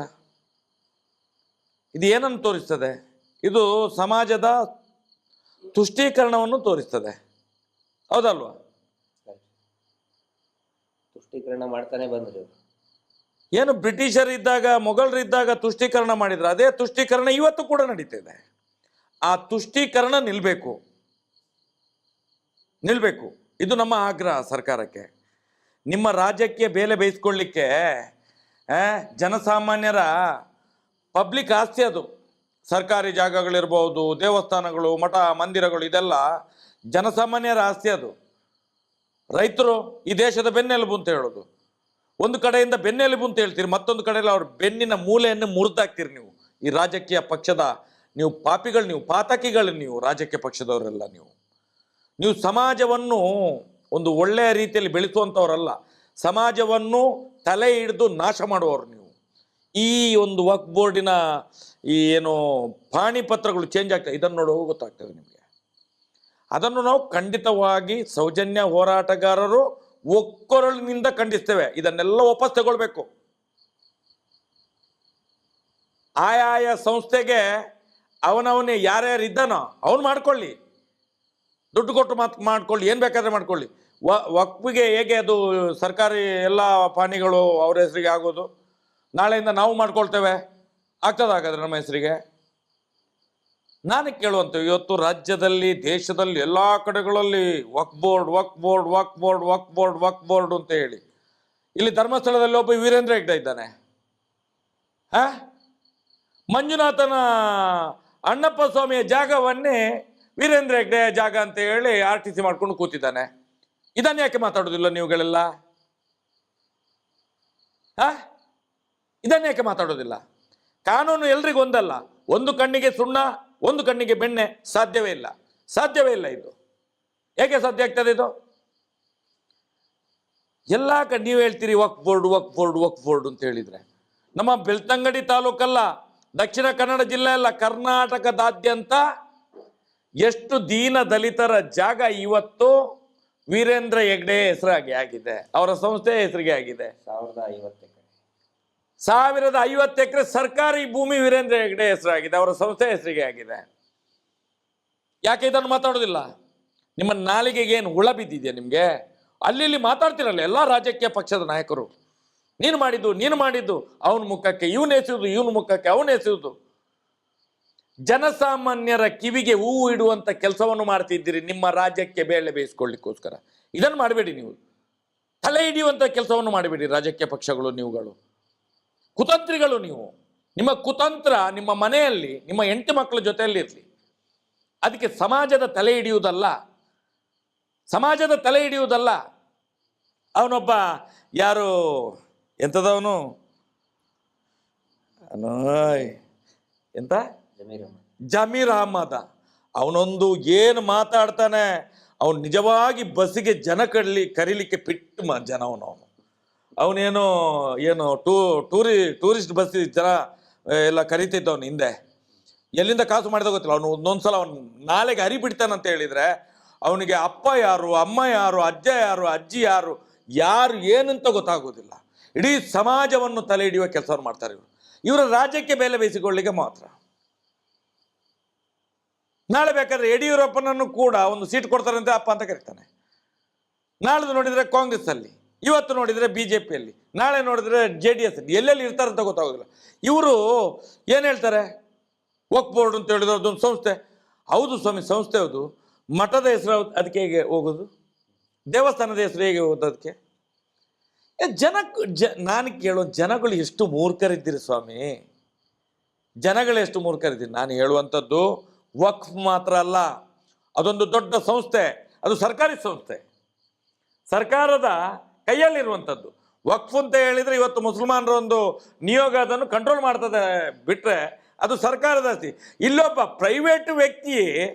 B: ಇದು ಏನನ್ನು ತೋರಿಸ್ತದೆ? ಇದು ಸಮಾಜದ ತುಷ್ಟೀಕರಣವನ್ನು ತೋರಿಸ್ತದೆ, ಹೌದಲ್ವಾ?
C: ತುಷ್ಟೀಕರಣ ಮಾಡ್ತಾನೆ ಬಂದ್ರು.
B: ಏನು ಬ್ರಿಟಿಷರಿದ್ದಾಗ, ಮೊಘಲರಿದ್ದಾಗ ತುಷ್ಟೀಕರಣ ಮಾಡಿದ್ರು, ಅದೇ ತುಷ್ಟೀಕರಣ ಇವತ್ತು ಕೂಡ ನಡೀತಿದೆ. ಆ ತುಷ್ಟೀಕರಣ ನಿಲ್ಲಬೇಕು. ನಿಲ್ಲಬೇಕು. ಇದು ನಮ್ಮ ಆಗ್ರಹ ಸರ್ಕಾರಕ್ಕೆ. ನಿಮ್ಮ ರಾಜ್ಯಕ್ಕೆ ಬೇಲೆ ಬೇಯಿಸ್ಕೊಳ್ಳಿಕ್ಕೆ ಜನಸಾಮಾನ್ಯರ ಪಬ್ಲಿಕ್ ಆಸ್ತಿ ಅದು. ಸರ್ಕಾರಿ ಜಾಗಗಳಿರ್ಬೋದು, ದೇವಸ್ಥಾನಗಳು, ಮಠ ಮಂದಿರಗಳು, ಇದೆಲ್ಲ ಜನಸಾಮಾನ್ಯರ ಆಸ್ತಿ ಅದು. ರೈತರು ಈ ದೇಶದ ಬೆನ್ನೆಲುಬು ಅಂತ ಹೇಳೋದು. ಒಂದು ಕಡೆಯಿಂದ ಬೆನ್ನೆಲುಬು ಅಂತ ಹೇಳ್ತೀರಿ, ಮತ್ತೊಂದು ಕಡೆಯಲ್ಲಿ ಅವ್ರ ಬೆನ್ನಿನ ಮೂಲೆಯನ್ನು ಮುರಿದಾಕ್ತೀರಿ ನೀವು. ಈ ರಾಜಕೀಯ ಪಕ್ಷದ ನೀವು ಪಾಪಿಗಳು, ನೀವು ಪಾತಕಿಗಳು, ನೀವು ರಾಜಕೀಯ ಪಕ್ಷದವರೆಲ್ಲ. ನೀವು ಸಮಾಜವನ್ನು ಒಂದು ಒಳ್ಳೆಯ ರೀತಿಯಲ್ಲಿ ಬೆಳೆಸುವಂಥವರಲ್ಲ, ಸಮಾಜವನ್ನು ತಲೆ ಹಿಡಿದು ನಾಶ ಮಾಡುವವರು ನೀವು. ಈ ಒಂದು ವಕ್ಫ್ ಬೋರ್ಡಿನ ಈ ಏನು ಪಾಣಿಪತ್ರಗಳು ಚೇಂಜ್ ಆಗ್ತದೆ, ಇದನ್ನು ನೋಡುವ ಗೊತ್ತಾಗ್ತದೆ ನಿಮಗೆ. ಅದನ್ನು ನಾವು ಖಂಡಿತವಾಗಿ ಸೌಜನ್ಯ ಹೋರಾಟಗಾರರು ಒಕ್ಕೊರಳಿನಿಂದ ಖಂಡಿಸ್ತೇವೆ. ಇದನ್ನೆಲ್ಲ ವಾಪಸ್ ತಗೊಳ್ಬೇಕು. ಆಯಾಯ ಸಂಸ್ಥೆಗೆ ಅವನವನೇ ಯಾರ್ಯಾರು ಇದ್ದಾನೋ ಅವನು ಮಾಡ್ಕೊಳ್ಳಿ, ದುಡ್ಡು ಕೊಟ್ಟು ಮಾಡ್ಕೊಳ್ಳಿ, ಏನು ಬೇಕಾದ್ರೆ ಮಾಡ್ಕೊಳ್ಳಿ. ವಕ್ಫಿಗೆ ಹೇಗೆ ಅದು ಸರ್ಕಾರಿ ಎಲ್ಲ ಪಾಣಿಗಳು ಅವ್ರ ಹೆಸರಿಗೆ ಆಗೋದು, ನಾಳೆಯಿಂದ ನಾವು ಮಾಡ್ಕೊಳ್ತೇವೆ, ಆಗ್ತದಾಗಾದ್ರೆ ನಮ್ಮ ಹೆಸರಿಗೆ? ನಾನು ಕೇಳುವಂತ ಇವತ್ತು ರಾಜ್ಯದಲ್ಲಿ, ದೇಶದಲ್ಲಿ ಎಲ್ಲ ಕಡೆಗಳಲ್ಲಿ ವಕ್ಫ್ ಬೋರ್ಡ್ ವಕ್ಫ್ ಬೋರ್ಡ್ ವಕ್ಫ್ ಬೋರ್ಡ್ ವಕ್ಫ್ ಬೋರ್ಡ್ ವಕ್ಫ್ ಬೋರ್ಡ್ ಅಂತ ಹೇಳಿ. ಇಲ್ಲಿ ಧರ್ಮಸ್ಥಳದಲ್ಲಿ ಒಬ್ಬ ವೀರೇಂದ್ರ ಹೆಗ್ಡೆ ಇದ್ದಾನೆ. ಮಂಜುನಾಥನ ಅಣ್ಣಪ್ಪ ಸ್ವಾಮಿಯ ಜಾಗವನ್ನೇ ವೀರೇಂದ್ರ ಹೆಗ್ಡೆ ಜಾಗ ಅಂತ ಹೇಳಿ RTC ಮಾಡ್ಕೊಂಡು ಕೂತಿದ್ದಾನೆ. ಇದನ್ನ ಯಾಕೆ ಮಾತಾಡೋದಿಲ್ಲ ನೀವುಗಳೆಲ್ಲ? ಇದನ್ನ ಯಾಕೆ ಮಾತಾಡೋದಿಲ್ಲ? ಕಾನೂನು ಎಲ್ರಿಗೂ ಒಂದಲ್ಲ. ಒಂದು ಕಣ್ಣಿಗೆ ಸುಣ್ಣ, ಒಂದು ಕಣ್ಣಿಗೆ ಬೆಣ್ಣೆ ಸಾಧ್ಯವೇ ಇಲ್ಲ, ಸಾಧ್ಯವೇ ಇಲ್ಲ. ಇದು ಹೇಗೆ ಸಾಧ್ಯ ಆಗ್ತದೆ? ಇದು ಎಲ್ಲ ನೀವು ಹೇಳ್ತೀರಿ ವಕ್ಫ್ ಬೋರ್ಡ್ ವಕ್ಫ್ ಬೋರ್ಡ್ ವಕ್ಫ್ ಬೋರ್ಡ್ ಅಂತ ಹೇಳಿದ್ರೆ, ನಮ್ಮ ಬೆಳ್ತಂಗಡಿ ತಾಲೂಕಲ್ಲ, ದಕ್ಷಿಣ ಕನ್ನಡ ಜಿಲ್ಲೆ ಅಲ್ಲ, ಕರ್ನಾಟಕದಾದ್ಯಂತ ಎಷ್ಟು ದೀನ ದಲಿತರ ಜಾಗ ಇವತ್ತು ವೀರೇಂದ್ರ ಹೆಗ್ಡೆ ಹೆಸರಾಗಿ ಆಗಿದೆ, ಅವರ ಸಂಸ್ಥೆ ಹೆಸರಿಗೆ ಆಗಿದೆ. 1050 ಎಕರೆ ಸರ್ಕಾರಿ ಭೂಮಿ ವೀರೇಂದ್ರ ಹೆಗ್ಡೆ ಹೆಸರಾಗಿದೆ, ಅವರ ಸಂಸ್ಥೆ ಹೆಸರಿಗೆ ಆಗಿದೆ. ಯಾಕೆ ಇದನ್ನು ಮಾತಾಡೋದಿಲ್ಲ? ನಿಮ್ಮ ನಾಲಿಗೆಗೆ ಏನು ಹುಳ ಬಿದ್ದಿದೆಯಾ ನಿಮಗೆ? ಅಲ್ಲಿ ಮಾತಾಡ್ತಿರಲ್ಲ ಎಲ್ಲ ರಾಜಕೀಯ ಪಕ್ಷದ ನಾಯಕರು, ನೀನು ಮಾಡಿದ್ದು ಅವನ ಮುಖಕ್ಕೆ ಇವನು ಎಸೆಯುವುದು, ಇವನ ಮುಖಕ್ಕೆ ಅವನು ಎಸೆಯುವುದು. ಜನಸಾಮಾನ್ಯರ ಕಿವಿಗೆ ಹೂವು ಇಡುವಂತ ಕೆಲಸವನ್ನು ಮಾಡ್ತಿದ್ದೀರಿ ನಿಮ್ಮ ರಾಜ್ಯಕ್ಕೆ ಬೇಳೆ ಬೇಯಿಸ್ಕೊಳ್ಳಿಕ್ಕೋಸ್ಕರ. ಇದನ್ನು ಮಾಡಬೇಡಿ. ನೀವು ತಲೆ ಹಿಡಿಯುವಂತ ಕೆಲಸವನ್ನು ಮಾಡಬೇಡಿ. ರಾಜಕೀಯ ಪಕ್ಷಗಳು, ನೀವುಗಳು ಕುತಂತ್ರಿಗಳು. ನಿಮ್ಮ ಕುತಂತ್ರ ನಿಮ್ಮ ಮನೆಯಲ್ಲಿ ನಿಮ್ಮ ಹೆಂಡತಿ ಮಕ್ಕಳ ಜೊತೆಯಲ್ಲಿ ಇರಲಿ. ಅದಕ್ಕೆ ಸಮಾಜದ ತಲೆ ಹಿಡಿಯುವುದಲ್ಲ. ಅವನೊಬ್ಬ ಯಾರು ಎಂಥದವನು ಎಂತ ಜಮೀರ್ ಅಹಮದ, ಅವನೊಂದು ಏನು ಮಾತಾಡ್ತಾನೆ. ಅವನು ನಿಜವಾಗಿ ಬಸ್ಸಿಗೆ ಜನ ಕರೀಲಿಕ್ಕೆ ಪಿಟ್ಟು ಜನ. ಅವನೇನು ಟೂರಿಸ್ಟ್ ಬಸ್ ಜನ ಎಲ್ಲ ಕರೀತಿದ್ದವನು ಹಿಂದೆ. ಎಲ್ಲಿಂದ ಕಾಸು ಮಾಡಿದ ಗೊತ್ತಿಲ್ಲ. ಅವನು ಒಂದೊಂದ್ಸಲ ಅವನು ನಾಳೆಗೆ ಹರಿ ಬಿಡ್ತಾನಂತ ಹೇಳಿದ್ರೆ ಅವನಿಗೆ ಅಪ್ಪ ಯಾರು, ಅಮ್ಮ ಯಾರು, ಅಜ್ಜ ಯಾರು, ಅಜ್ಜಿ ಯಾರು ಏನಂತ ಗೊತ್ತಾಗೋದಿಲ್ಲ. ಇಡೀ ಸಮಾಜವನ್ನು ತಲೆ ಹಿಡಿಯುವ ಕೆಲಸವನ್ನು ಮಾಡ್ತಾರೆ ಇವರು. ಇವರ ರಾಜ್ಯಕ್ಕೆ ಬೇಲೆ ಬೇಯಿಸಿಕೊಳ್ಳಿಕ್ಕೆ ಮಾತ್ರ. ನಾಳೆ ಬೇಕಾದ್ರೆ ಯಡಿಯೂರಪ್ಪನನ್ನು ಕೂಡ ಒಂದು ಸೀಟ್ ಕೊಡ್ತಾರಂತೆ ಅಪ್ಪ ಅಂತ ಕರೀತಾನೆ. ನಾಳೆ ನೋಡಿದ್ರೆ ಕಾಂಗ್ರೆಸ್ ಅಲ್ಲಿ, ಇವತ್ತು ನೋಡಿದ್ರೆ BJPಯಲ್ಲಿ, ನಾಳೆ ನೋಡಿದ್ರೆ JDS ಅಲ್ಲಿ, ಎಲ್ಲೆಲ್ಲಿ ಇರ್ತಾರಂತ ಗೊತ್ತಾಗೋದಿಲ್ಲ. ಇವರು ಏನು ಹೇಳ್ತಾರೆ? ವಕ್ಫ್ ಬೋರ್ಡ್ ಅಂತ ಹೇಳಿದ್ರೆ ಅದೊಂದು ಸಂಸ್ಥೆ. ಹೌದು ಸ್ವಾಮಿ, ಸಂಸ್ಥೆ ಹೌದು. ಮಠದ ಹೆಸರು ಅದಕ್ಕೆ ಹೇಗೆ ಹೋಗೋದು? ದೇವಸ್ಥಾನದ ಹೆಸರು ಹೇಗೆ ಹೋಗೋದು ಅದಕ್ಕೆ? ನಾನು ಕೇಳೋ ಜನಗಳು ಎಷ್ಟು ಮೂರ್ಖರಿದ್ದೀರಿ ಸ್ವಾಮಿ, ಜನಗಳು ಎಷ್ಟು ಮೂರ್ಖರಿದ್ದೀರಿ. ನಾನು ಹೇಳುವಂಥದ್ದು ವಕ್ಫ್ ಮಾತ್ರ ಅಲ್ಲ, ಅದೊಂದು ದೊಡ್ಡ ಸಂಸ್ಥೆ, ಅದು ಸರ್ಕಾರಿ ಸಂಸ್ಥೆ, ಸರ್ಕಾರದ ಕೈಯಲ್ಲಿರುವಂಥದ್ದು. ವಕ್ಫ್ ಅಂತ ಹೇಳಿದರೆ ಇವತ್ತು ಮುಸಲ್ಮಾನರ ಒಂದು ನಿಯೋಗ ಅದನ್ನು ಕಂಟ್ರೋಲ್ ಮಾಡ್ತದೆ ಬಿಟ್ಟರೆ ಅದು ಸರ್ಕಾರದ ಆಸ್ತಿ. ಇಲ್ಲೊಬ್ಬ ಪ್ರೈವೇಟ್ ವ್ಯಕ್ತಿ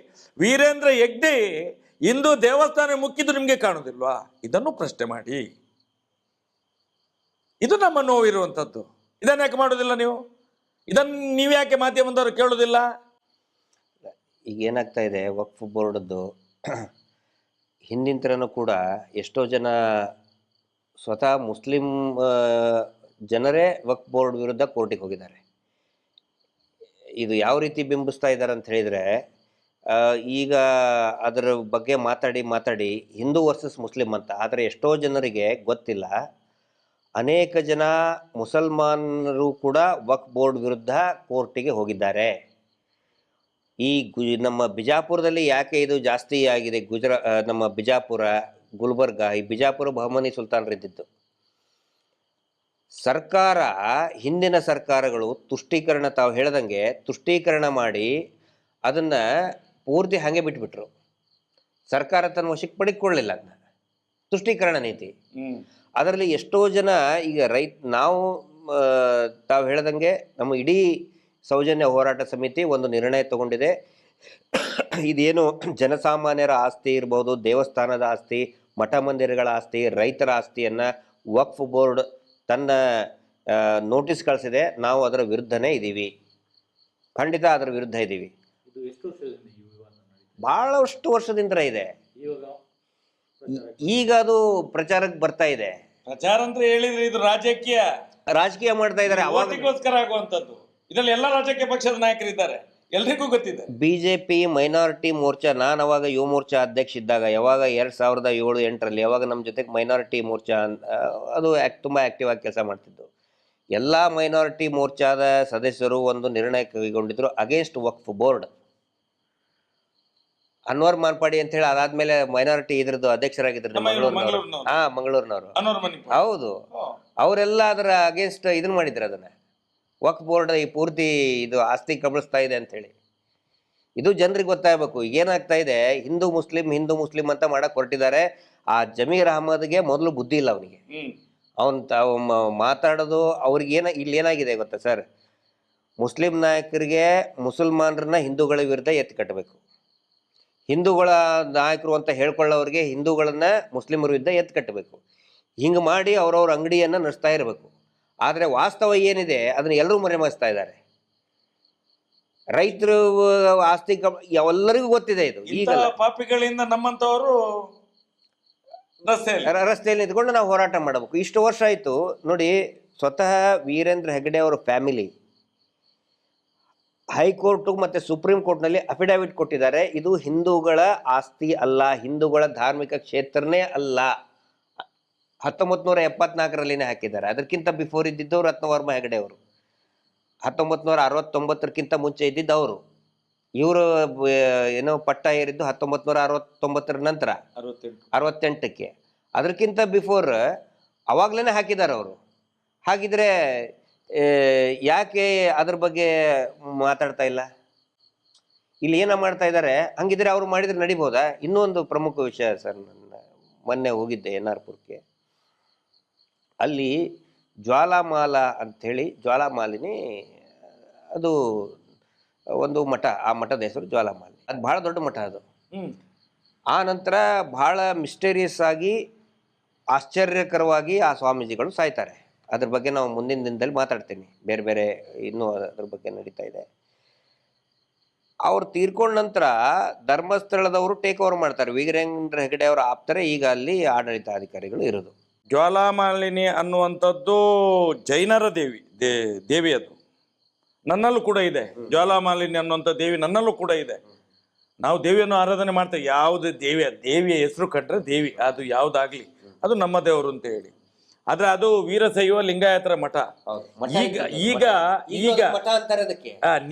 B: ವೀರೇಂದ್ರ ಹೆಗ್ಡೆ ಹಿಂದೂ ದೇವಸ್ಥಾನ ಮುಕ್ಕಿದ್ದು ನಿಮಗೆ ಕಾಣೋದಿಲ್ವಾ? ಇದನ್ನು ಪ್ರಶ್ನೆ ಮಾಡಿ. ಇದು ನಮ್ಮ ನೋವಿರುವಂಥದ್ದು. ಇದನ್ನು ಯಾಕೆ ಮಾಡೋದಿಲ್ಲ ನೀವು? ಇದನ್ನು ನೀವು ಯಾಕೆ ಮಾಧ್ಯಮದವರು ಕೇಳೋದಿಲ್ಲ?
C: ಈಗ ಏನಾಗ್ತಾ ಇದೆ, ವಕ್ಫ್ ಬೋರ್ಡದ್ದು ಹಿಂದಿನ ಥರನೂ ಕೂಡ ಎಷ್ಟೋ ಜನ ಸ್ವತಃ ಮುಸ್ಲಿಂ ಜನರೇ ವಕ್ಫ್ ಬೋರ್ಡ್ ವಿರುದ್ಧ ಕೋರ್ಟಿಗೆ ಹೋಗಿದ್ದಾರೆ. ಇದು ಯಾವ ರೀತಿ ಬಿಂಬಿಸ್ತಾ ಇದ್ದಾರೆ ಅಂತ ಹೇಳಿದರೆ, ಈಗ ಅದರ ಬಗ್ಗೆ ಮಾತಾಡಿ ಹಿಂದೂ ವರ್ಸಸ್ ಮುಸ್ಲಿಂ ಅಂತ. ಆದರೆ ಎಷ್ಟೋ ಜನರಿಗೆ ಗೊತ್ತಿಲ್ಲ, ಅನೇಕ ಜನ ಮುಸಲ್ಮಾನರು ಕೂಡ ವಕ್ಫ್ ಬೋರ್ಡ್ ವಿರುದ್ಧ ಕೋರ್ಟಿಗೆ ಹೋಗಿದ್ದಾರೆ. ನಮ್ಮ ಬಿಜಾಪುರದಲ್ಲಿ ಯಾಕೆ ಇದು ಜಾಸ್ತಿ ಆಗಿದೆ, ನಮ್ಮ ಬಿಜಾಪುರ, ಗುಲ್ಬರ್ಗ, ಈ ಬಿಜಾಪುರ ಬಹಮನಿ ಸುಲ್ತಾನರಿದ್ದಿದ್ದು. ಸರ್ಕಾರ, ಹಿಂದಿನ ಸರ್ಕಾರಗಳು ತುಷ್ಟೀಕರಣ, ತಾವು ಹೇಳ್ದಂಗೆ ತುಷ್ಟೀಕರಣ ಮಾಡಿ ಅದನ್ನ ಪೂರ್ತಿ ಹಾಗೆ ಬಿಟ್ಬಿಟ್ರು. ಸರ್ಕಾರ ತನ್ನ ವಶಕ್ಕೆ ಪಡೆದುಕೊಳ್ಳಲಿಲ್ಲ ಅದನ್ನ, ತುಷ್ಟೀಕರಣ ನೀತಿ. ಅದರಲ್ಲಿ ಎಷ್ಟೋ ಜನ ಈಗ ನಾವು ತಾವು ಹೇಳ್ದಂಗೆ ನಮ್ಮ ಇಡೀ ಸೌಜನ್ಯ ಹೋರಾಟ ಸಮಿತಿ ಒಂದು ನಿರ್ಣಯ ತಗೊಂಡಿದೆ. ಇದೇನು ಜನಸಾಮಾನ್ಯರ ಆಸ್ತಿ ಇರ್ಬೋದು, ದೇವಸ್ಥಾನದ ಆಸ್ತಿ, ಮಠ ಮಂದಿರಗಳ ಆಸ್ತಿ, ರೈತರ ಆಸ್ತಿಯನ್ನು ವಕ್ಫ್ ಬೋರ್ಡ್ ತನ್ನ ನೋಟಿಸ್ ಕಳಿಸಿದೆ. ನಾವು ಅದರ ವಿರುದ್ಧನೇ ಇದ್ದೀವಿ, ಖಂಡಿತ ಅದರ ವಿರುದ್ಧ ಇದ್ದೀವಿ. ಬಹಳಷ್ಟು ವರ್ಷದಿಂದ ಇದೆ. ಈಗ ಅದು ಪ್ರಚಾರಕ್ಕೆ ಬರ್ತಾ ಇದೆ.
B: ಪ್ರಚಾರ ಅಂತ ಹೇಳಿದ್ರೆ ಇದು ರಾಜಕೀಯ
C: ಮಾಡ್ತಾ ಇದ್ದಾರೆ,
B: ಅವಾಗಗೋಸ್ಕರ ಆಗುವಂತದ್ದು. ಇದರಲ್ಲಿ ಎಲ್ಲ ರಾಜಕೀಯ ಪಕ್ಷದ ನಾಯಕರಿದ್ದಾರೆ, ಎಲ್ರಿಗೂ ಗೊತ್ತಿದೆ.
C: ಬಿಜೆಪಿ ಮೈನಾರಿಟಿ ಮೋರ್ಚಾ, ನಾನು ಅವಾಗ ಯುವ ಮೋರ್ಚಾ ಅಧ್ಯಕ್ಷ ಇದ್ದಾಗ, ಯಾವಾಗ 2007-8ರಲ್ಲಿ ಯಾವಾಗ ನಮ್ಮ ಜೊತೆಗೆ ಮೈನಾರಿಟಿ ಮೋರ್ಚಾ ಅದು ತುಂಬಾ ಆಕ್ಟಿವ್ ಆಗಿ ಕೆಲಸ ಮಾಡ್ತಿದ್ದು. ಎಲ್ಲ ಮೈನಾರಿಟಿ ಮೋರ್ಚಾದ ಸದಸ್ಯರು ಒಂದು ನಿರ್ಣಯ ಕೈಗೊಂಡಿದ್ರು ಅಗೇನ್ಸ್ಟ್ ವಕ್ಫ್ ಬೋರ್ಡ್. ಅನ್ವರ್ ಮಾನ್ಪಾಡಿ ಅಂತ ಹೇಳಿ ಅದಾದ್ಮೇಲೆ ಮೈನಾರಿಟಿ ಇದ್ರದ್ದು ಅಧ್ಯಕ್ಷರಾಗಿದ್ರು, ಮಂಗಳೂರಿನವರು. ಹೌದು, ಅವರೆಲ್ಲ ಅದರ ಅಗೇನ್ಸ್ಟ್ ಇದನ್ನ ಮಾಡಿದ್ರು. ಅದನ್ನ ವಕ್ಫ್ ಬೋರ್ಡ್ ಈ ಪೂರ್ತಿ ಇದು ಆಸ್ತಿ ಕಬಳಿಸ್ತಾ ಇದೆ ಅಂತ ಹೇಳಿ. ಇದು ಜನರಿಗೆ ಗೊತ್ತಾಗಬೇಕು. ಏನಾಗ್ತಾ ಇದೆ, ಹಿಂದೂ ಮುಸ್ಲಿಂ ಅಂತ ಮಾಡಕ್ ಹೊರಟಿದ್ದಾರೆ. ಆ ಜಮೀರ್ ಅಹಮದ್ಗೆ ಮೊದಲು ಬುದ್ಧಿ ಇಲ್ಲ ಅವನಿಗೆ. ಮಾತಾಡೋದು ಅವ್ರಿಗೆ ಇಲ್ಲಿ ಏನಾಗಿದೆ ಗೊತ್ತಾ ಸರ್, ಮುಸ್ಲಿಂ ನಾಯಕರಿಗೆ ಮುಸಲ್ಮಾನರನ್ನ ಹಿಂದೂಗಳ ವಿರುದ್ಧ ಎತ್ತಿ ಕಟ್ಟಬೇಕು, ಹಿಂದೂಗಳ ನಾಯಕರು ಅಂತ ಹೇಳ್ಕೊಳ್ಳೋರಿಗೆ ಹಿಂದೂಗಳನ್ನ ಮುಸ್ಲಿಮರ ವಿರುದ್ಧ ಎತ್ತಿ ಕಟ್ಟಬೇಕು. ಹಿಂಗೆ ಮಾಡಿ ಅವ್ರವ್ರ ಅಂಗಡಿಯನ್ನ ನಡೆಸ್ತಾ ಇರಬೇಕು. ಆದರೆ ವಾಸ್ತವ ಏನಿದೆ ಅದನ್ನ ಎಲ್ಲರೂ ಮರೆಮಾಚ್ತಾ ಇದ್ದಾರೆ. ರೈತರು ಆಸ್ತಿ ಎಲ್ಲರಿಗೂ ಗೊತ್ತಿದೆ ಇದು. ಈಗ
B: ಪಾಪಿಗಳಿಂದ ನಮ್ಮಂತವರು
C: ರಸ್ತೆಯಲ್ಲಿ ನಿಂತ್ಕೊಂಡು ನಾವು ಹೋರಾಟ ಮಾಡಬೇಕು. ಇಷ್ಟು ವರ್ಷ ಆಯ್ತು ನೋಡಿ. ಸ್ವತಃ ವೀರೇಂದ್ರ ಹೆಗಡೆ ಅವರ ಫ್ಯಾಮಿಲಿ ಹೈಕೋರ್ಟ್ ಮತ್ತೆ ಸುಪ್ರೀಂ ಕೋರ್ಟ್ನಲ್ಲಿ ಅಫಿಡವಿಟ್ ಕೊಟ್ಟಿದ್ದಾರೆ, ಇದು ಹಿಂದೂಗಳ ಆಸ್ತಿ ಅಲ್ಲ, ಹಿಂದೂಗಳ ಧಾರ್ಮಿಕ ಕ್ಷೇತ್ರನೇ ಅಲ್ಲ. 1974ರಲ್ಲಿನೇ ಹಾಕಿದ್ದಾರೆ. ಅದಕ್ಕಿಂತ ಬಿಫೋರ್ ಇದ್ದಿದ್ದವರು ರತ್ನವರ್ಮ ಹೆಗಡೆ ಅವರು. 1969ಕ್ಕಿಂತ ಮುಂಚೆ ಇದ್ದಿದ್ದವರು. ಇವರು ಏನೋ ಪಟ್ಟ ಏರಿದ್ದು 1969ರ ನಂತರ 68ಕ್ಕೆ. ಅದಕ್ಕಿಂತ ಬಿಫೋರ್ ಅವಾಗ್ಲೇ ಹಾಕಿದ್ದಾರೆ ಅವರು. ಹಾಗಿದ್ರೆ ಯಾಕೆ ಅದ್ರ ಬಗ್ಗೆ ಮಾತಾಡ್ತಾ ಇಲ್ಲ? ಇಲ್ಲಿ ಏನ ಮಾಡ್ತಾ ಇದ್ದಾರೆ? ಹಂಗಿದ್ರೆ ಅವ್ರು ಮಾಡಿದ್ರೆ ನಡಿಬೋದಾ? ಇನ್ನೊಂದು ಪ್ರಮುಖ ವಿಷಯ ಸರ್, ನನ್ನ ಮೊನ್ನೆ ಹೋಗಿದ್ದೆ NR-ಪುರಕ್ಕೆ. ಅಲ್ಲಿ ಜ್ವಾಲಾಮಾಲ ಅಂಥೇಳಿ, ಜ್ವಾಲಾಮಾಲಿನಿ ಅದು ಒಂದು ಮಠ. ಆ ಮಠದ ಹೆಸರು ಜ್ವಾಲಾಮಾಲಿ. ಅದು ಬಹಳ ದೊಡ್ಡ ಮಠ ಅದು. ಆ ನಂತರ ಬಹಳ ಮಿಸ್ಟೀರಿಯಸ್ ಆಗಿ, ಆಶ್ಚರ್ಯಕರವಾಗಿ ಆ ಸ್ವಾಮೀಜಿಗಳು ಸಾಯ್ತಾರೆ. ಅದ್ರ ಬಗ್ಗೆ ನಾವು ಮುಂದಿನ ದಿನದಲ್ಲಿ ಮಾತಾಡ್ತೀನಿ. ಬೇರೆ ಬೇರೆ ಇನ್ನೂ ಅದ್ರ ಬಗ್ಗೆ ನಡೀತಾ ಇದೆ. ಅವ್ರು ತೀರ್ಕೊಂಡ ನಂತರ ಧರ್ಮಸ್ಥಳದವರು ಟೇಕ್ ಓವರ್ ಮಾಡ್ತಾರೆ. ವೀರೇಂದ್ರ ಹೆಗಡೆ ಅವರ ಆಪ್ತರೆ ಈಗ ಅಲ್ಲಿ ಆಡಳಿತಾಧಿಕಾರಿಗಳು ಇರೋದು.
B: ಜ್ವಾಲಾಮಾಲಿನಿ ಅನ್ನುವಂಥದ್ದು ಜೈನರ ದೇವಿ ಅದು ನನ್ನಲ್ಲೂ ಕೂಡ ಇದೆ. ಜ್ವಾಲಾಮಾಲಿನಿ ಅನ್ನುವಂಥ ದೇವಿ ನನ್ನಲ್ಲೂ ಕೂಡ ಇದೆ. ನಾವು ದೇವಿಯನ್ನು ಆರಾಧನೆ ಮಾಡ್ತೇವೆ. ಯಾವುದು ದೇವಿಯ ಹೆಸರು ಕಟ್ಟರೆ ದೇವಿ, ಅದು ಯಾವುದಾಗ್ಲಿ ಅದು ನಮ್ಮ ದೇವರು ಅಂತ ಹೇಳಿ. ಆದ್ರೆ ಅದು ವೀರಶೈವ ಲಿಂಗಾಯತರ ಮಠ. ಈಗ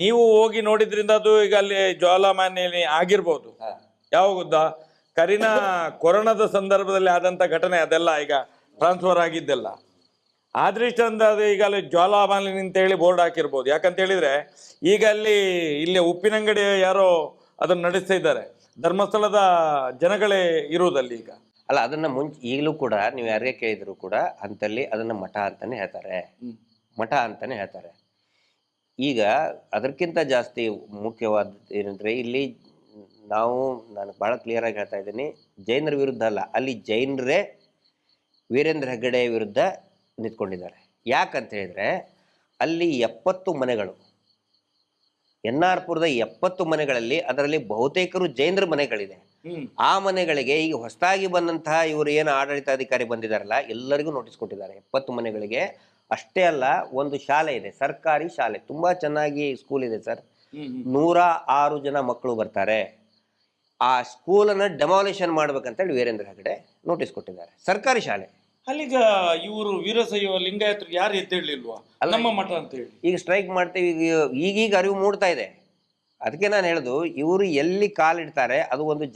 B: ನೀವು ಹೋಗಿ ನೋಡಿದ್ರಿಂದ ಅದು ಈಗ ಅಲ್ಲಿ ಜ್ವಾಲಾಮಾಲಿನಿ ಆಗಿರ್ಬೋದು. ಯಾವಾಗ ಕೊರೋನಾದ ಸಂದರ್ಭದಲ್ಲಿ ಆದಂತ ಘಟನೆ ಅದೆಲ್ಲ ಈಗ ಟ್ರಾನ್ಸ್ಫರ್ ಆಗಿದ್ದೆಲ್ಲ. ಆದ್ರೆ ಚಂದ ಅದು ಈಗ ಅಲ್ಲಿ ಜ್ವಾಲಾಮಾಲಿನಿ ಅಂತ ಹೇಳಿ ಬೋರ್ಡ್ ಹಾಕಿರ್ಬೋದು. ಯಾಕಂತ ಹೇಳಿದ್ರೆ ಈಗ ಇಲ್ಲಿ ಉಪ್ಪಿನಂಗಡಿ ಯಾರೋ ಅದನ್ನ ನಡೆಸ್ತಾ ಇದ್ದಾರೆ. ಧರ್ಮಸ್ಥಳದ ಜನಗಳೇ ಇರುವುದಲ್ಲಿ ಈಗ.
C: ಅಲ್ಲ, ಅದನ್ನ ಈಗಲೂ ಕೂಡ ನೀವು ಯಾರಿಗೆ ಕೇಳಿದ್ರು ಕೂಡ ಅಂತಲ್ಲಿ ಅದನ್ನ ಮಠ ಅಂತಾನೆ ಹೇಳ್ತಾರೆ. ಈಗ ಅದಕ್ಕಿಂತ ಜಾಸ್ತಿ ಮುಖ್ಯವಾದ ಏನಂದ್ರೆ, ಇಲ್ಲಿ ನಾನು ಬಹಳ ಕ್ಲಿಯರ್ ಆಗಿ ಹೇಳ್ತಾ ಇದ್ದೀನಿ, ಜೈನರ ವಿರುದ್ಧ ಅಲ್ಲ, ಅಲ್ಲಿ ಜೈನರೇ ವೀರೇಂದ್ರ ಹೆಗ್ಗಡೆ ವಿರುದ್ಧ ನಿಂತ್ಕೊಂಡಿದ್ದಾರೆ. ಯಾಕಂತ ಹೇಳಿದ್ರೆ ಅಲ್ಲಿ 70 ಮನೆಗಳು, NR-ಪುರದ 70 ಮನೆಗಳಲ್ಲಿ ಅದರಲ್ಲಿ ಬಹುತೇಕರು ಜೈನರ ಮನೆಗಳಿದೆ. ಆ ಮನೆಗಳಿಗೆ ಈಗ ಹೊಸದಾಗಿ ಬಂದಂತಹ ಇವರು ಏನು ಆಡಳಿತಾಧಿಕಾರಿ ಬಂದಿದಾರಲ್ಲ, ಎಲ್ಲರಿಗೂ ನೋಟಿಸ್ ಕೊಟ್ಟಿದ್ದಾರೆ. 70 ಮನೆಗಳಿಗೆ. ಅಷ್ಟೇ ಅಲ್ಲ, ಒಂದು ಶಾಲೆ ಇದೆ, ಸರ್ಕಾರಿ ಶಾಲೆ, ತುಂಬಾ ಚೆನ್ನಾಗಿ ಸ್ಕೂಲ್ ಇದೆ ಸರ್. 106 ಜನ ಮಕ್ಕಳು ಬರ್ತಾರೆ. ಆ ಸ್ಕೂಲನ್ನು ಡೆಮಾಲಿಷನ್ ಮಾಡ್ಬೇಕಂತೇಳಿ ವೀರೇಂದ್ರ ಹೆಗ್ಗಡೆ ನೋಟಿಸ್ ಕೊಟ್ಟಿದ್ದಾರೆ. ಸರ್ಕಾರಿ ಶಾಲೆ.
B: ಅಲ್ಲಿಗ ಇವರು ವೀರಶೈವ ಲಿಂಗಾಯತರು ಯಾರು ಎದ್ದೇಳಲಿಲ್ವಾ ನಮ್ಮ ಮಠ ಅಂತ ಹೇಳಿ?
C: ಈಗ ಸ್ಟ್ರೈಕ್ ಮಾಡ್ತೀವಿ. ಈಗೀಗ ಅರಿವು ಮೂಡ್ತಾ ಇದೆ. ಅದಕ್ಕೆ ನಾನು ಹೇಳುದು, ಇವರು ಎಲ್ಲಿ ಕಾಲಿಡ್ತಾರೆ ಅದು ಒಂದು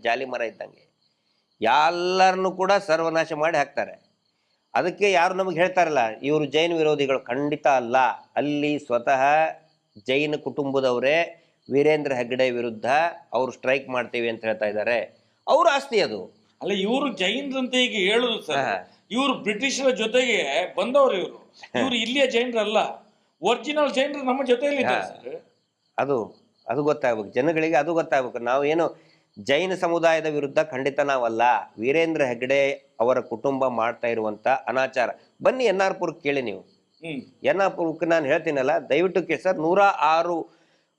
C: ಜಾಲಿ ಮರ ಇದ್ದಂಗೆ, ಎಲ್ಲರನ್ನು ಕೂಡ ಸರ್ವನಾಶ ಮಾಡಿ ಹಾಕ್ತಾರೆ. ಅದಕ್ಕೆ ಯಾರು ನಮಗೆ ಹೇಳ್ತಾರಲ್ಲ ಇವರು ಜೈನ ವಿರೋಧಿಗಳು, ಖಂಡಿತ ಅಲ್ಲ. ಅಲ್ಲಿ ಸ್ವತಃ ಜೈನ ಕುಟುಂಬದವರೇ ವೀರೇಂದ್ರ ಹೆಗ್ಗಡೆ ವಿರುದ್ಧ ಅವರು ಸ್ಟ್ರೈಕ್ ಮಾಡ್ತೀವಿ ಅಂತ ಹೇಳ್ತಾ ಇದ್ದಾರೆ. ಅವ್ರ ಆಸ್ತಿ ಅದು.
B: ಅಲ್ಲ, ಇವರು ಜೈನರಂತ ಈಗ ಹೇಳುದು ಸರ್, ಇವರು ಬ್ರಿಟಿಷರ ಜೊತೆಗೆ ಬಂದವರು. ಇವರು ಇಲ್ಲಿಯ ಜೈನರಲ್ಲ, ಒರಿಜಿನಲ್ ಜೈನರು ನಮ್ಮ ಜೊತೆಯಲ್ಲಿ ಸರ್.
C: ಅದು ಗೊತ್ತಾಗ್ಬೇಕು ಜನಗಳಿಗೆ, ಅದು ಗೊತ್ತಾಗ್ಬೇಕು. ನಾವೇನು ಜೈನ ಸಮುದಾಯದ ವಿರುದ್ಧ ಖಂಡಿತ ನಾವಲ್ಲ. ವೀರೇಂದ್ರ ಹೆಗ್ಗಡೆ ಅವರ ಕುಟುಂಬ ಮಾಡ್ತಾ ಇರುವಂತ ಅನಾಚಾರ. ಬನ್ನಿ NR ಪುರಕ್ಕೆ ಕೇಳಿ ನೀವು. NR ಪುರಕ್ಕೆ ನಾನು ಹೇಳ್ತೀನಲ್ಲ, ದಯವಿಟ್ಟು ಕೇಳಿ ಸರ್. 106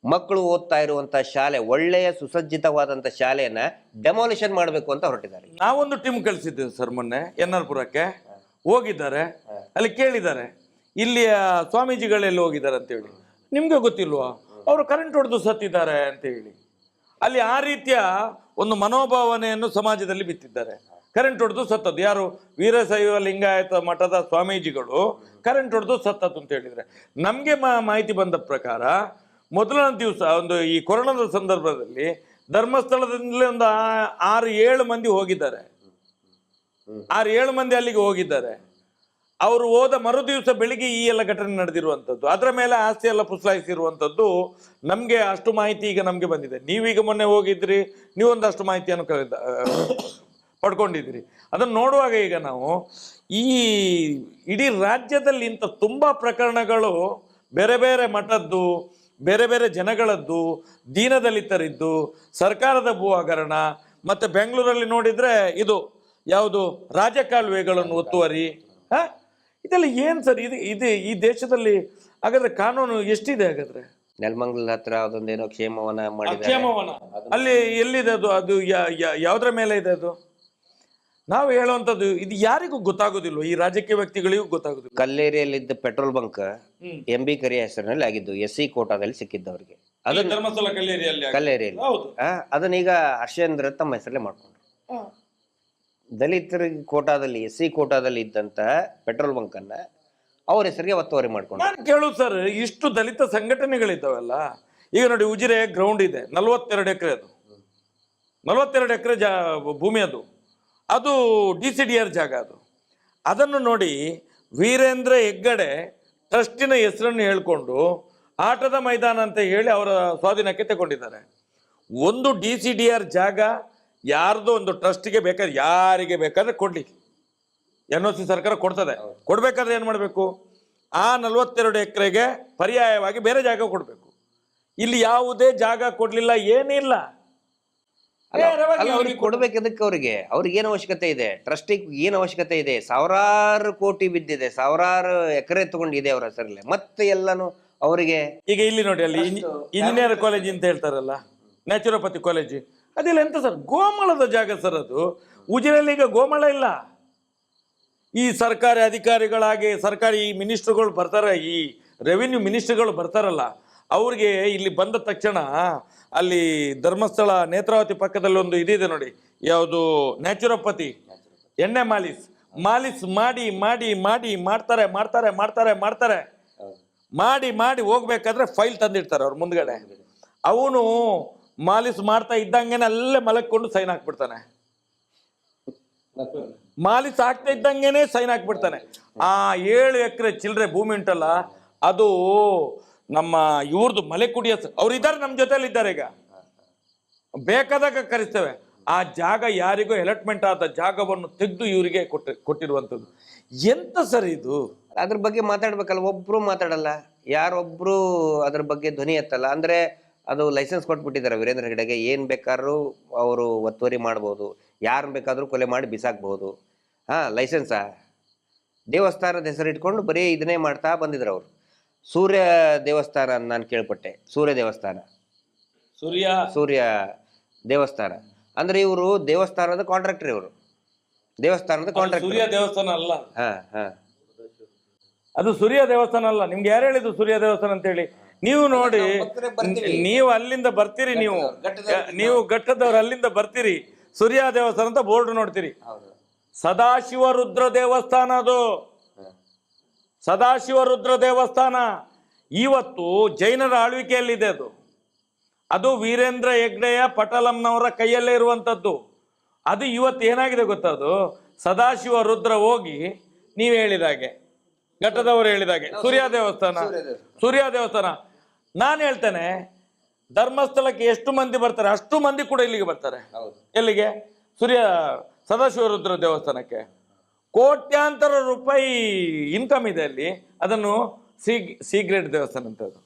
C: ಮಕ್ಕಳು ಓದ್ತಾ ಇರುವಂತ ಶಾಲೆ, ಒಳ್ಳೆಯ ಸುಸಜ್ಜಿತವಾದಂತ ಶಾಲೆಯನ್ನ ಡೆಮಾಲಿಷನ್ ಮಾಡಬೇಕು ಅಂತ ಹೊರಟಿದ್ದಾರೆ.
B: ನಾವೊಂದು ಟೀಮ್ ಕಳಿಸಿದ್ದೇವೆ ಸರ್ ಮೊನ್ನೆ NR ಪುರಕ್ಕೆ. ಹೋಗಿದ್ದಾರೆ, ಅಲ್ಲಿ ಕೇಳಿದ್ದಾರೆ ಇಲ್ಲಿಯ ಸ್ವಾಮೀಜಿಗಳೆಲ್ಲ ಹೋಗಿದ್ದಾರೆ ಅಂತ ಹೇಳಿ. ನಿಮ್ಗೆ ಗೊತ್ತಿಲ್ವಾ ಅವರು ಕರೆಂಟ್ ಹೊಡೆದು ಸತ್ತಿದ್ದಾರೆ ಅಂತ ಹೇಳಿ? ಅಲ್ಲಿ ಆ ರೀತಿಯ ಒಂದು ಮನೋಭಾವನೆಯನ್ನು ಸಮಾಜದಲ್ಲಿ ಬಿತ್ತಿದ್ದಾರೆ. ಕರೆಂಟ್ ಹೊಡೆದು ಸತ್ತದ್ದು ಯಾರು? ವೀರಶೈವ ಲಿಂಗಾಯತ ಮಠದ ಸ್ವಾಮೀಜಿಗಳು ಕರೆಂಟ್ ಹೊಡೆದು ಸತ್ತದ್ದು ಅಂತ ಹೇಳಿದ್ರೆ, ನಮ್ಗೆ ಮಾಹಿತಿ ಬಂದ ಪ್ರಕಾರ ಮೊದಲನೇ ದಿವಸ ಒಂದು ಈ ಕೊರೋನಾದ ಸಂದರ್ಭದಲ್ಲಿ ಧರ್ಮಸ್ಥಳದಿಂದಲೇ ಒಂದು 6-7 ಮಂದಿ ಹೋಗಿದ್ದಾರೆ. 6-7 ಮಂದಿ ಅಲ್ಲಿಗೆ ಹೋಗಿದ್ದಾರೆ. ಅವರು ಹೋದ ಮರು ದಿವಸ ಬೆಳಿಗ್ಗೆ ಈ ಎಲ್ಲ ಘಟನೆ ನಡೆದಿರುವಂಥದ್ದು, ಅದರ ಮೇಲೆ ಆಸ್ತಿ ಎಲ್ಲ ಪುಸಲಾಯಿಸಿರುವಂಥದ್ದು ನಮಗೆ ಅಷ್ಟು ಮಾಹಿತಿ ಈಗ ನಮಗೆ ಬಂದಿದೆ. ನೀವೀಗ ಮೊನ್ನೆ ಹೋಗಿದ್ರಿ, ನೀವೊಂದಷ್ಟು ಮಾಹಿತಿಯನ್ನು ಪಡ್ಕೊಂಡಿದ್ದೀರಿ. ಅದನ್ನು ನೋಡುವಾಗ ಈಗ ನಾವು ಈ ಇಡೀ ರಾಜ್ಯದಲ್ಲಿ ಇಂಥ ತುಂಬ ಪ್ರಕರಣಗಳು ಬೇರೆ ಬೇರೆ ಮಠದ್ದು, ಬೇರೆ ಬೇರೆ ಜನಗಳದ್ದು, ದೀನದಲಿತರಿದ್ದು, ಸರ್ಕಾರದ ಭೂ ಹಗರಣ, ಮತ್ತು ಬೆಂಗಳೂರಲ್ಲಿ ನೋಡಿದರೆ ಇದು ಯಾವುದು ರಾಜಕಾಲುವೆಗಳನ್ನು ಒತ್ತುವರಿ, ಇದೆಲ್ಲ ಏನು ಸರ್? ಇದು ಈ ದೇಶದಲ್ಲಿ ಹಾಗಾದ್ರೆ ಕಾನೂನು ಎಷ್ಟಿದೆ? ಹಾಗಾದ್ರೆ
C: ನೆಲಮಂಗಲ ಹತ್ರ ಅದೊಂದೇನೋ ಕ್ಷೇಮವನ ಮಾಡಿದ್ದಾರೆ.
B: ಕ್ಷೇಮವನ ಅಲ್ಲಿ ಎಲ್ಲಿದೆ ಅದು? ಅದು ಯಾವುದ್ರ ಮೇಲೆ ಇದೆ ಅದು? ನಾವು ಹೇಳುವಂಥದ್ದು ಇದು ಯಾರಿಗೂ ಗೊತ್ತಾಗೋದಿಲ್ಲ, ಈ ರಾಜಕೀಯ ವ್ಯಕ್ತಿಗಳಿಗೂ ಗೊತ್ತಾಗೋದಿಲ್ಲ.
C: ಕಲ್ಲೇರಿಯಲ್ಲಿದ್ದ ಪೆಟ್ರೋಲ್ ಬಂಕ್ MB ಕರಿಯ ಹೆಸರಿನಲ್ಲಿ ಆಗಿದ್ದು, SC ಕೋಟಾದಲ್ಲಿ ಸಿಕ್ಕಿದ್ದವರಿಗೆ. ಅದನ್ನ
B: ಧರ್ಮಸ್ಥಳ
C: ಕಲ್ಲೇರಿಯಲ್ಲಿ ಅದನ್ನೀಗ ಹರ್ಷೇಂದ್ರ ತಮ್ಮ ಹೆಸರಲ್ಲೇ ಮಾಡ್ಕೊಂಡ್ರು. ದಲಿತರ ಕೋಟಾದಲ್ಲಿ, SC ಕೋಟಾದಲ್ಲಿ ಇದ್ದಂತಹ ಪೆಟ್ರೋಲ್ ಬಂಕ್ ಅನ್ನ ಅವ್ರ ಹೆಸರಿಗೆ ಒತ್ತುವರಿ ಮಾಡ್ಕೊಂಡು.
B: ನಾನು ಕೇಳೋದು ಸರ್, ಇಷ್ಟು ದಲಿತ ಸಂಘಟನೆಗಳಿದ್ದಾವಲ್ಲ, ಈಗ ನೋಡಿ ಉಜಿರೆ ಗ್ರೌಂಡ್ ಇದೆ, 42 ಎಕರೆ, ಅದು 42 ಎಕರೆ ಭೂಮಿ, ಅದು DCDR ಜಾಗ. ಅದನ್ನು ನೋಡಿ ವೀರೇಂದ್ರ ಹೆಗ್ಗಡೆ ಟ್ರಸ್ಟಿನ ಹೆಸರನ್ನು ಹೇಳ್ಕೊಂಡು ಆಟದ ಮೈದಾನ ಅಂತ ಹೇಳಿ ಅವರ ಸ್ವಾಧೀನಕ್ಕೆ ತಗೊಂಡಿದ್ದಾರೆ. ಒಂದು DCDR ಜಾಗ ಯಾರ್ದೋ ಒಂದು ಟ್ರಸ್ಟಿಗೆ ಬೇಕಾದ್ರೆ, ಯಾರಿಗೆ ಬೇಕಾದ್ರೆ ಕೊಡ್ಲಿ, NOC ಸರ್ಕಾರ ಕೊಡ್ತದೆ. ಕೊಡ್ಬೇಕಾದ್ರೆ ಏನು ಮಾಡಬೇಕು? ಆ 42 ಎಕರೆಗೆ ಪರ್ಯಾಯವಾಗಿ ಬೇರೆ ಜಾಗ ಕೊಡಬೇಕು. ಇಲ್ಲಿ ಯಾವುದೇ ಜಾಗ ಕೊಡ್ಲಿಲ್ಲ, ಏನಿಲ್ಲ.
C: ಅವ್ರಿಗೆ ಕೊಡ್ಬೇಕದಕ್ಕೆ ಅವ್ರಿಗೆ ಏನು ಅವಶ್ಯಕತೆ ಇದೆ? ಟ್ರಸ್ಟಿಗೆ ಏನು ಅವಶ್ಯಕತೆ ಇದೆ? ಸಾವಿರಾರು ಕೋಟಿ ಬಿದ್ದಿದೆ, ಸಾವಿರಾರು ಎಕರೆ ತಗೊಂಡಿದೆ ಅವರ ಹೆಸರಲ್ಲಿ, ಮತ್ತೆ ಎಲ್ಲಾನು ಅವರಿಗೆ.
B: ಈಗ ಇಲ್ಲಿ ನೋಡಿ, ಅಲ್ಲಿ ಇಂಜಿನಿಯರ್ ಕಾಲೇಜ್ ಅಂತ ಹೇಳ್ತಾರಲ್ಲ, ನ್ಯಾಚುರೋಪತಿ ಕಾಲೇಜ್, ಅದೆಲ್ಲ ಎಂತ ಸರ್? ಗೋಮಾಳದ ಜಾಗ ಸರ್ ಅದು. ಉಜಿರಲ್ಲಿ ಈಗ ಗೋಮಾಳ ಇಲ್ಲ. ಈ ಸರ್ಕಾರಿ ಅಧಿಕಾರಿಗಳಾಗಿ ಸರ್ಕಾರಿ ಮಿನಿಸ್ಟ್ರುಗಳು ಬರ್ತಾರೆ, ಈ ರೆವಿನ್ಯೂ ಮಿನಿಸ್ಟ್ರುಗಳು ಬರ್ತಾರಲ್ಲ, ಅವ್ರಿಗೆ ಇಲ್ಲಿ ಬಂದ ತಕ್ಷಣ ಅಲ್ಲಿ ಧರ್ಮಸ್ಥಳ ನೇತ್ರಾವತಿ ಪಕ್ಕದಲ್ಲಿ ಒಂದು ಇದಿದೆ ನೋಡಿ, ಯಾವುದು ನ್ಯಾಚುರೋಪತಿ ಎಣ್ಣೆ ಮಾಲಿಸ್ ಮಾಡಿ ಮಾಡಿ ಮಾಡಿ ಮಾಡ್ತಾರೆ ಮಾಡ್ತಾರೆ ಮಾಡ್ತಾರೆ ಮಾಡ್ತಾರೆ ಮಾಡಿ ಮಾಡಿ ಹೋಗ್ಬೇಕಾದ್ರೆ ಫೈಲ್ ತಂದಿರ್ತಾರೆ ಅವ್ರ ಮುಂದ್ಗಡೆ. ಅವನು ಮಾಲಿಸ್ ಮಾಡ್ತಾ ಇದ್ದಂಗೆನೆ ಅಲ್ಲೇ ಮಲಕ್ಕೊಂಡು ಸೈನ್ ಹಾಕ್ಬಿಡ್ತಾನೆ. ಮಾಲಿಸ್ ಆಗ್ತಾ ಇದ್ದಂಗೆನೆ ಸೈನ್ ಹಾಕ್ಬಿಡ್ತಾನೆ. ಆ 7 ಎಕರೆ ಚಿಲ್ಲರೆ ಭೂಮಿ ಉಂಟಲ್ಲ, ಅದು ನಮ್ಮ ಇವ್ರದ್ದು ಮಲೆಕುಡಿಯ, ಅವ್ರು ಇದ್ದಾರೆ, ನಮ್ಮ ಜೊತೆಲಿ ಇದ್ದಾರೆ. ಈಗ ಬೇಕಾದಾಗ ಕರೆಸ್ತೇವೆ. ಆ ಜಾಗ ಯಾರಿಗೂ ಅಲಾಟ್ಮೆಂಟ್ ಆದ ಜಾಗವನ್ನು ತೆಗೆದು ಇವರಿಗೆ ಕೊಟ್ಟಿರುವಂಥದ್ದು. ಎಂತ ಸರ್ ಇದು?
C: ಅದ್ರ ಬಗ್ಗೆ ಮಾತಾಡ್ಬೇಕಲ್ಲ, ಒಬ್ರು ಮಾತಾಡಲ್ಲ, ಯಾರೊಬ್ರು ಅದ್ರ ಬಗ್ಗೆ ಧ್ವನಿ ಎತ್ತಲ್ಲ. ಅಂದ್ರೆ ಅದು ಲೈಸೆನ್ಸ್ ಕೊಟ್ಬಿಟ್ಟಿದ್ದಾರೆ ವೀರೇಂದ್ರ ಹೆಗ್ಗಡೆಗೆ, ಏನ್ ಬೇಕಾದ್ರೂ ಅವರು ಒತ್ತುವರಿ ಮಾಡ್ಬೋದು, ಯಾರನ್ನ ಬೇಕಾದ್ರೂ ಕೊಲೆ ಮಾಡಿ ಬಿಸಾಕ್ಬಹುದು. ಲೈಸೆನ್ಸಾ? ದೇವಸ್ಥಾನದ ಹೆಸರಿಟ್ಕೊಂಡು ಬರೀ ಇದನ್ನೇ ಮಾಡ್ತಾ ಬಂದಿದ್ರು ಅವರು. ಸೂರ್ಯ ದೇವಸ್ಥಾನ ನಾನು ಕೇಳ್ಪಟ್ಟೆ, ಸೂರ್ಯ ದೇವಸ್ಥಾನ ಅಂದ್ರೆ ಇವರು ದೇವಸ್ಥಾನದ ಕಾಂಟ್ರಾಕ್ಟರ್, ಇವರು ದೇವಸ್ಥಾನದ ಕಾಂಟ್ರಾಕ್ಟರ್.
B: ಸೂರ್ಯ ದೇವಸ್ಥಾನ ಅಲ್ಲ, ಅದು ಸೂರ್ಯ ದೇವಸ್ಥಾನ ಅಲ್ಲ. ನಿಮ್ಗೆ ಯಾರು ಹೇಳಿದ್ರು ಸೂರ್ಯ ದೇವಸ್ಥಾನ ಅಂತ ಹೇಳಿ? ನೀವು ನೋಡಿ, ನೀವು ಅಲ್ಲಿಂದ ಬರ್ತೀರಿ, ನೀವು ಘಟ್ಟದವ್ರು ಅಲ್ಲಿಂದ ಬರ್ತೀರಿ, ಸೂರ್ಯ ದೇವಸ್ಥಾನ ಅಂತ ಬೋರ್ಡ್ ನೋಡ್ತೀರಿ. ಸದಾಶಿವ ರುದ್ರ ದೇವಸ್ಥಾನ ಅದು, ಸದಾಶಿವ ರುದ್ರ ದೇವಸ್ಥಾನ. ಇವತ್ತು ಜೈನರ ಆಳ್ವಿಕೆಯಲ್ಲಿದೆ ಅದು. ಅದು ವೀರೇಂದ್ರ ಹೆಗ್ಡೆಯ ಪಟಲಂನವರ ಕೈಯಲ್ಲೇ ಇರುವಂಥದ್ದು. ಅದು ಇವತ್ತು ಏನಾಗಿದೆ ಗೊತ್ತದು, ಸದಾಶಿವ ರುದ್ರ ಹೋಗಿ ನೀವು ಹೇಳಿದಾಗೆ, ಘಟ್ಟದವರು ಹೇಳಿದಾಗೆ ಸೂರ್ಯ ದೇವಸ್ಥಾನ. ನಾನು ಹೇಳ್ತೇನೆ, ಧರ್ಮಸ್ಥಳಕ್ಕೆ ಎಷ್ಟು ಮಂದಿ ಬರ್ತಾರೆ ಅಷ್ಟು ಮಂದಿ ಕೂಡ ಇಲ್ಲಿಗೆ ಬರ್ತಾರೆ. ಎಲ್ಲಿಗೆ? ಸದಾಶಿವ ರುದ್ರ ದೇವಸ್ಥಾನಕ್ಕೆ ಕೋಟ್ಯಾಂತರ ರೂಪಾಯಿ ಇನ್ಕಮ್ ಇದೆ ಅಲ್ಲಿ. ಅದನ್ನು ಸಿ ಗ್ರೇಡ್ ದೇವಸ್ಥಾನ ಅಂತ, ಅದು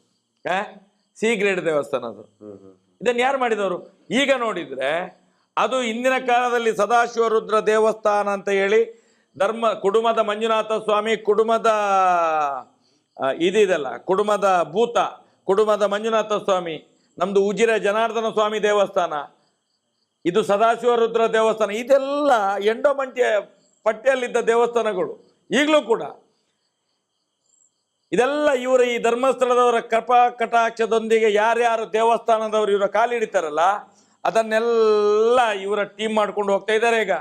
B: ಸಿ ಗ್ರೇಡ್ ದೇವಸ್ಥಾನ ಅದು. ಇದನ್ನು ಯಾರು ಮಾಡಿದವರು? ಈಗ ನೋಡಿದ್ರೆ ಅದು ಹಿಂದಿನ ಕಾಲದಲ್ಲಿ ಸದಾಶಿವ ರುದ್ರ ದೇವಸ್ಥಾನ ಅಂತ ಹೇಳಿ ಕುಡುಮದ ಮಂಜುನಾಥ ಸ್ವಾಮಿ, ಕುಡುಮದ ಇದೆಲ್ಲ ಕುಡುಮದ ಭೂತ, ಕುಡುಮದ ಮಂಜುನಾಥ ಸ್ವಾಮಿ, ನಮ್ದು ಉಜಿರೆ ಜನಾರ್ದನ ಸ್ವಾಮಿ ದೇವಸ್ಥಾನ, ಇದು ಸದಾಶಿವ ರುದ್ರ ದೇವಸ್ಥಾನ, ಇದೆಲ್ಲ ಎಂಡೋಮೆಂಟ್ ಪಟ್ಟಿಯಲ್ಲಿದ್ದ ದೇವಸ್ಥಾನಗಳು. ಈಗಲೂ ಕೂಡ ಇದೆಲ್ಲ ಇವರ ಈ ಧರ್ಮಸ್ಥಳದವರ ಕೃಪಾ ಕಟಾಕ್ಷದೊಂದಿಗೆ ಯಾರ್ಯಾರು ದೇವಸ್ಥಾನದವರು ಇವರ ಕಾಲಿಡಿತಾರಲ್ಲ ಅದನ್ನೆಲ್ಲ ಇವರ ಟೀಮ್ ಮಾಡ್ಕೊಂಡು ಹೋಗ್ತಾ ಇದ್ದಾರೆ. ಈಗ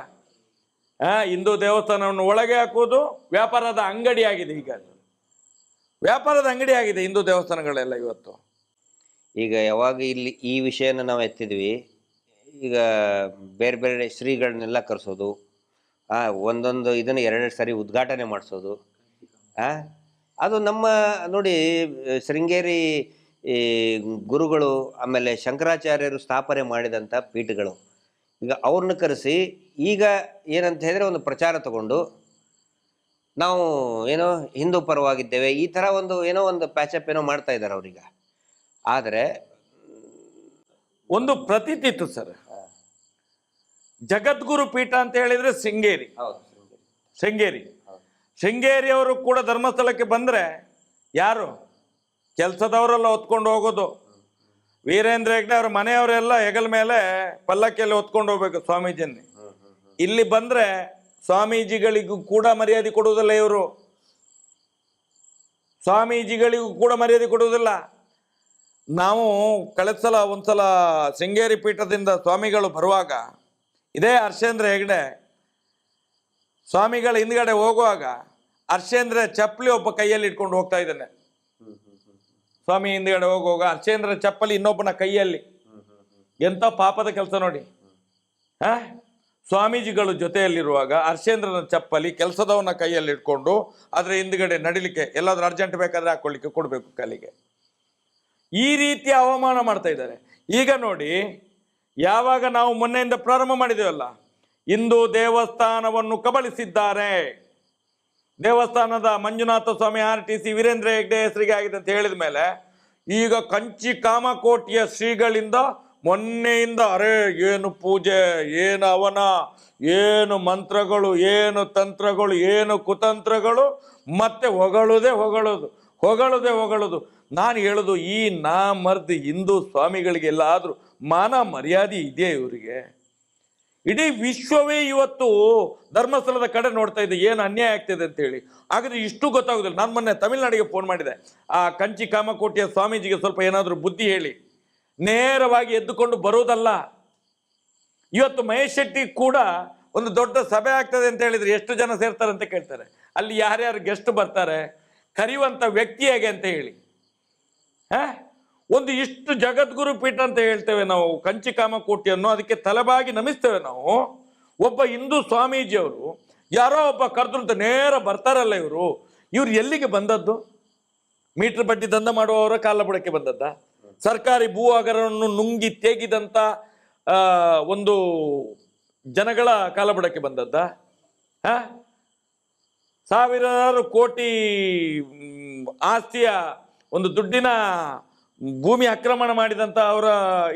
B: ಹಿಂದೂ ದೇವಸ್ಥಾನವನ್ನು ಒಳಗೆ ಹಾಕುವುದು ವ್ಯಾಪಾರದ ಅಂಗಡಿ ಆಗಿದೆ. ಈಗ ವ್ಯಾಪಾರದ ಅಂಗಡಿ ಆಗಿದೆ ಹಿಂದೂ ದೇವಸ್ಥಾನಗಳೆಲ್ಲ ಇವತ್ತು.
C: ಈಗ ಯಾವಾಗ ಇಲ್ಲಿ ಈ ವಿಷಯನ ನಾವು ಎತ್ತಿದ್ವಿ, ಈಗ ಬೇರೆ ಬೇರೆ ಶ್ರೀಗಳನ್ನೆಲ್ಲ ಕರೆಸೋದು, ಒಂದೊಂದು ಇದನ್ನು 2 ಸಾರಿ ಉದ್ಘಾಟನೆ ಮಾಡಿಸೋದು, ಅದು ನಮ್ಮ ನೋಡಿ ಶೃಂಗೇರಿ ಗುರುಗಳು, ಆಮೇಲೆ ಶಂಕರಾಚಾರ್ಯರು ಸ್ಥಾಪನೆ ಮಾಡಿದಂಥ ಪೀಠಗಳು. ಈಗ ಅವ್ರನ್ನ ಕರೆಸಿ ಈಗ ಏನಂತ ಹೇಳಿದ್ರೆ ಒಂದು ಪ್ರಚಾರ ತಗೊಂಡು ನಾವು ಏನೋ ಹಿಂದೂ ಪರವಾಗಿದ್ದೇವೆ, ಈ ಥರ ಒಂದು ಪ್ಯಾಚಪ್ ಏನೋ ಮಾಡ್ತಾ ಇದ್ದಾರೆ ಅವ್ರೀಗ. ಆದರೆ
B: ಒಂದು ಪ್ರತೀತಿ ಇತ್ತು ಸರ್, ಜಗದ್ಗುರು ಪೀಠ ಅಂತ ಹೇಳಿದ್ರೆ ಶೃಂಗೇರಿಯವರು ಕೂಡ ಧರ್ಮಸ್ಥಳಕ್ಕೆ ಬಂದರೆ ಯಾರು ಕೆಲಸದವರೆಲ್ಲ ಹೊತ್ಕೊಂಡು ಹೋಗೋದು. ವೀರೇಂದ್ರ ಹೆಗ್ಡೆ ಅವರ ಮನೆಯವರೆಲ್ಲ ಹೆಗಲ ಮೇಲೆ ಪಲ್ಲಕ್ಕಿಯಲ್ಲಿ ಹೊತ್ಕೊಂಡು ಹೋಗ್ಬೇಕು ಸ್ವಾಮೀಜಿಯನ್ನೇ. ಇಲ್ಲಿ ಬಂದರೆ ಸ್ವಾಮೀಜಿಗಳಿಗೂ ಕೂಡ ಮರ್ಯಾದೆ ಕೊಡುವುದಿಲ್ಲ ಇವರು, ಸ್ವಾಮೀಜಿಗಳಿಗೂ ಕೂಡ ಮರ್ಯಾದೆ ಕೊಡುವುದಿಲ್ಲ. ನಾವು ಕಳೆದ ಸಲ ಒಂದ್ಸಲ ಶೃಂಗೇರಿ ಪೀಠದಿಂದ ಸ್ವಾಮಿಗಳು ಬರುವಾಗ ಇದೇ ಹರ್ಷೇಂದ್ರ ಹೆಗ್ಡೆ ಸ್ವಾಮಿಗಳ ಹಿಂದ್ಗಡೆ ಹೋಗುವಾಗ ಹರ್ಷೇಂದ್ರ ಚಪ್ಪಲಿ ಒಬ್ಬ ಕೈಯಲ್ಲಿ ಇಟ್ಕೊಂಡು ಹೋಗ್ತಾ ಇದ್ದಾನೆ. ಸ್ವಾಮಿ ಹಿಂದ್ಗಡೆ ಹೋಗುವಾಗ ಹರ್ಷೇಂದ್ರ ಚಪ್ಪಲಿ ಇನ್ನೊಬ್ಬನ ಕೈಯಲ್ಲಿ. ಎಂಥ ಪಾಪದ ಕೆಲಸ ನೋಡಿ. ಸ್ವಾಮೀಜಿಗಳು ಜೊತೆಯಲ್ಲಿರುವಾಗ ಹರ್ಷೇಂದ್ರನ ಚಪ್ಪಲಿ ಕೆಲಸದವನ ಕೈಯಲ್ಲಿ ಇಟ್ಕೊಂಡು ಅದ್ರ ಹಿಂದ್ಗಡೆ ನಡಿಲಿಕ್ಕೆ ಎಲ್ಲಾದ್ರೂ ಅರ್ಜೆಂಟ್ ಬೇಕಾದ್ರೆ ಹಾಕೊಳ್ಳಿಕ್ಕೆ ಕೊಡಬೇಕು ಕಾಲಿಗೆ. ಈ ರೀತಿ ಅವಮಾನ ಮಾಡ್ತಾ ಇದ್ದಾರೆ. ಈಗ ನೋಡಿ, ಯಾವಾಗ ನಾವು ಮೊನ್ನೆಯಿಂದ ಪ್ರಾರಂಭ ಮಾಡಿದ್ದೇವಲ್ಲ, ಹಿಂದೂ ದೇವಸ್ಥಾನವನ್ನು ಕಬಳಿಸಿದ್ದಾರೆ, ದೇವಸ್ಥಾನದ ಮಂಜುನಾಥ ಸ್ವಾಮಿ RTC ವೀರೇಂದ್ರ ಹೆಗ್ಡೆ ಹೆಸರಿಗೆ ಆಗಿದೆ ಅಂತ ಹೇಳಿದ ಮೇಲೆ ಈಗ ಕಂಚಿ ಕಾಮಕೋಟಿಯ ಶ್ರೀಗಳಿಂದ ಮೊನ್ನೆಯಿಂದ ಏನು ಪೂಜೆ, ಏನು ಹವನ, ಏನು ಮಂತ್ರಗಳು, ಏನು ತಂತ್ರಗಳು, ಏನು ಕುತಂತ್ರಗಳು, ಮತ್ತೆ ಹೊಗಳೋದು. ನಾನು ಹೇಳೋದು, ಈ ನಾಮರ್ದಿ ಹಿಂದೂ ಸ್ವಾಮಿಗಳಿಗೆಲ್ಲಾದರೂ ಮಾನ ಮರ್ಯಾದೆ ಇದೆಯಾ ಇವರಿಗೆ? ಇಡೀ ವಿಶ್ವವೇ ಇವತ್ತು ಧರ್ಮಸ್ಥಳದ ಕಡೆ ನೋಡ್ತಾ ಇದೆ, ಏನು ಅನ್ಯಾಯ ಆಗ್ತಿದೆ ಅಂತೇಳಿ. ಹಾಗಾದ್ರೆ ಇಷ್ಟು ಗೊತ್ತಾಗೋದಿಲ್ಲ. ನಾನು ಮೊನ್ನೆ ತಮಿಳ್ನಾಡಿಗೆ ಫೋನ್ ಮಾಡಿದೆ, ಆ ಕಂಚಿ ಕಾಮಕೋಟಿಯ ಸ್ವಾಮೀಜಿಗೆ ಸ್ವಲ್ಪ ಏನಾದರೂ ಬುದ್ಧಿ ಹೇಳಿ. ನೇರವಾಗಿ ಎದ್ದುಕೊಂಡು ಬರೋದಲ್ಲ. ಇವತ್ತು ಮಹೇಶ್ ಶೆಟ್ಟಿ ಕೂಡ ಒಂದು ದೊಡ್ಡ ಸಭೆ ಆಗ್ತದೆ ಅಂತ ಹೇಳಿದ್ರೆ ಎಷ್ಟು ಜನ ಸೇರ್ತಾರೆ ಅಂತ ಕೇಳ್ತಾರೆ. ಅಲ್ಲಿ ಯಾರ್ಯಾರು ಗೆಸ್ಟ್ ಬರ್ತಾರೆ, ಕರೆಯುವಂಥ ವ್ಯಕ್ತಿ ಹೇಗೆ ಅಂತ ಹೇಳಿ. ಒಂದು ಇಷ್ಟು ಜಗದ್ಗುರು ಪೀಠ ಅಂತ ಹೇಳ್ತೇವೆ ನಾವು ಕಂಚಿ ಕಾಮಕೋಟಿಯನ್ನು, ಅದಕ್ಕೆ ತಲೆಬಾಗಿ ನಮಿಸ್ತೇವೆ ನಾವು. ಒಬ್ಬ ಹಿಂದೂ ಸ್ವಾಮೀಜಿಯವರು ಯಾರೋ ಒಬ್ಬ ಕರೆದ್ರು ಅಂತ ನೇರ ಬರ್ತಾರಲ್ಲ ಇವ್ರು ಎಲ್ಲಿಗೆ ಬಂದದ್ದು? ಮೀಟರ್ ಬಡ್ಡಿ ದಂಧ ಮಾಡುವವರ ಕಾಲ ಬುಡಕ್ಕೆ ಬಂದದ್ದ? ಸರ್ಕಾರಿ ಭೂ ಹಗರಣವನ್ನು ನುಂಗಿ ತೇಗಿದಂಥ ಒಂದು ಜನಗಳ ಕಾಲಬುಡಕ್ಕೆ ಬಂದದ್ದ? ಸಾವಿರಾರು ಕೋಟಿ ಆಸ್ತಿಯ ಒಂದು ದುಡ್ಡಿನ ಭೂಮಿ ಆಕ್ರಮಣ ಮಾಡಿದಂಥ ಅವರ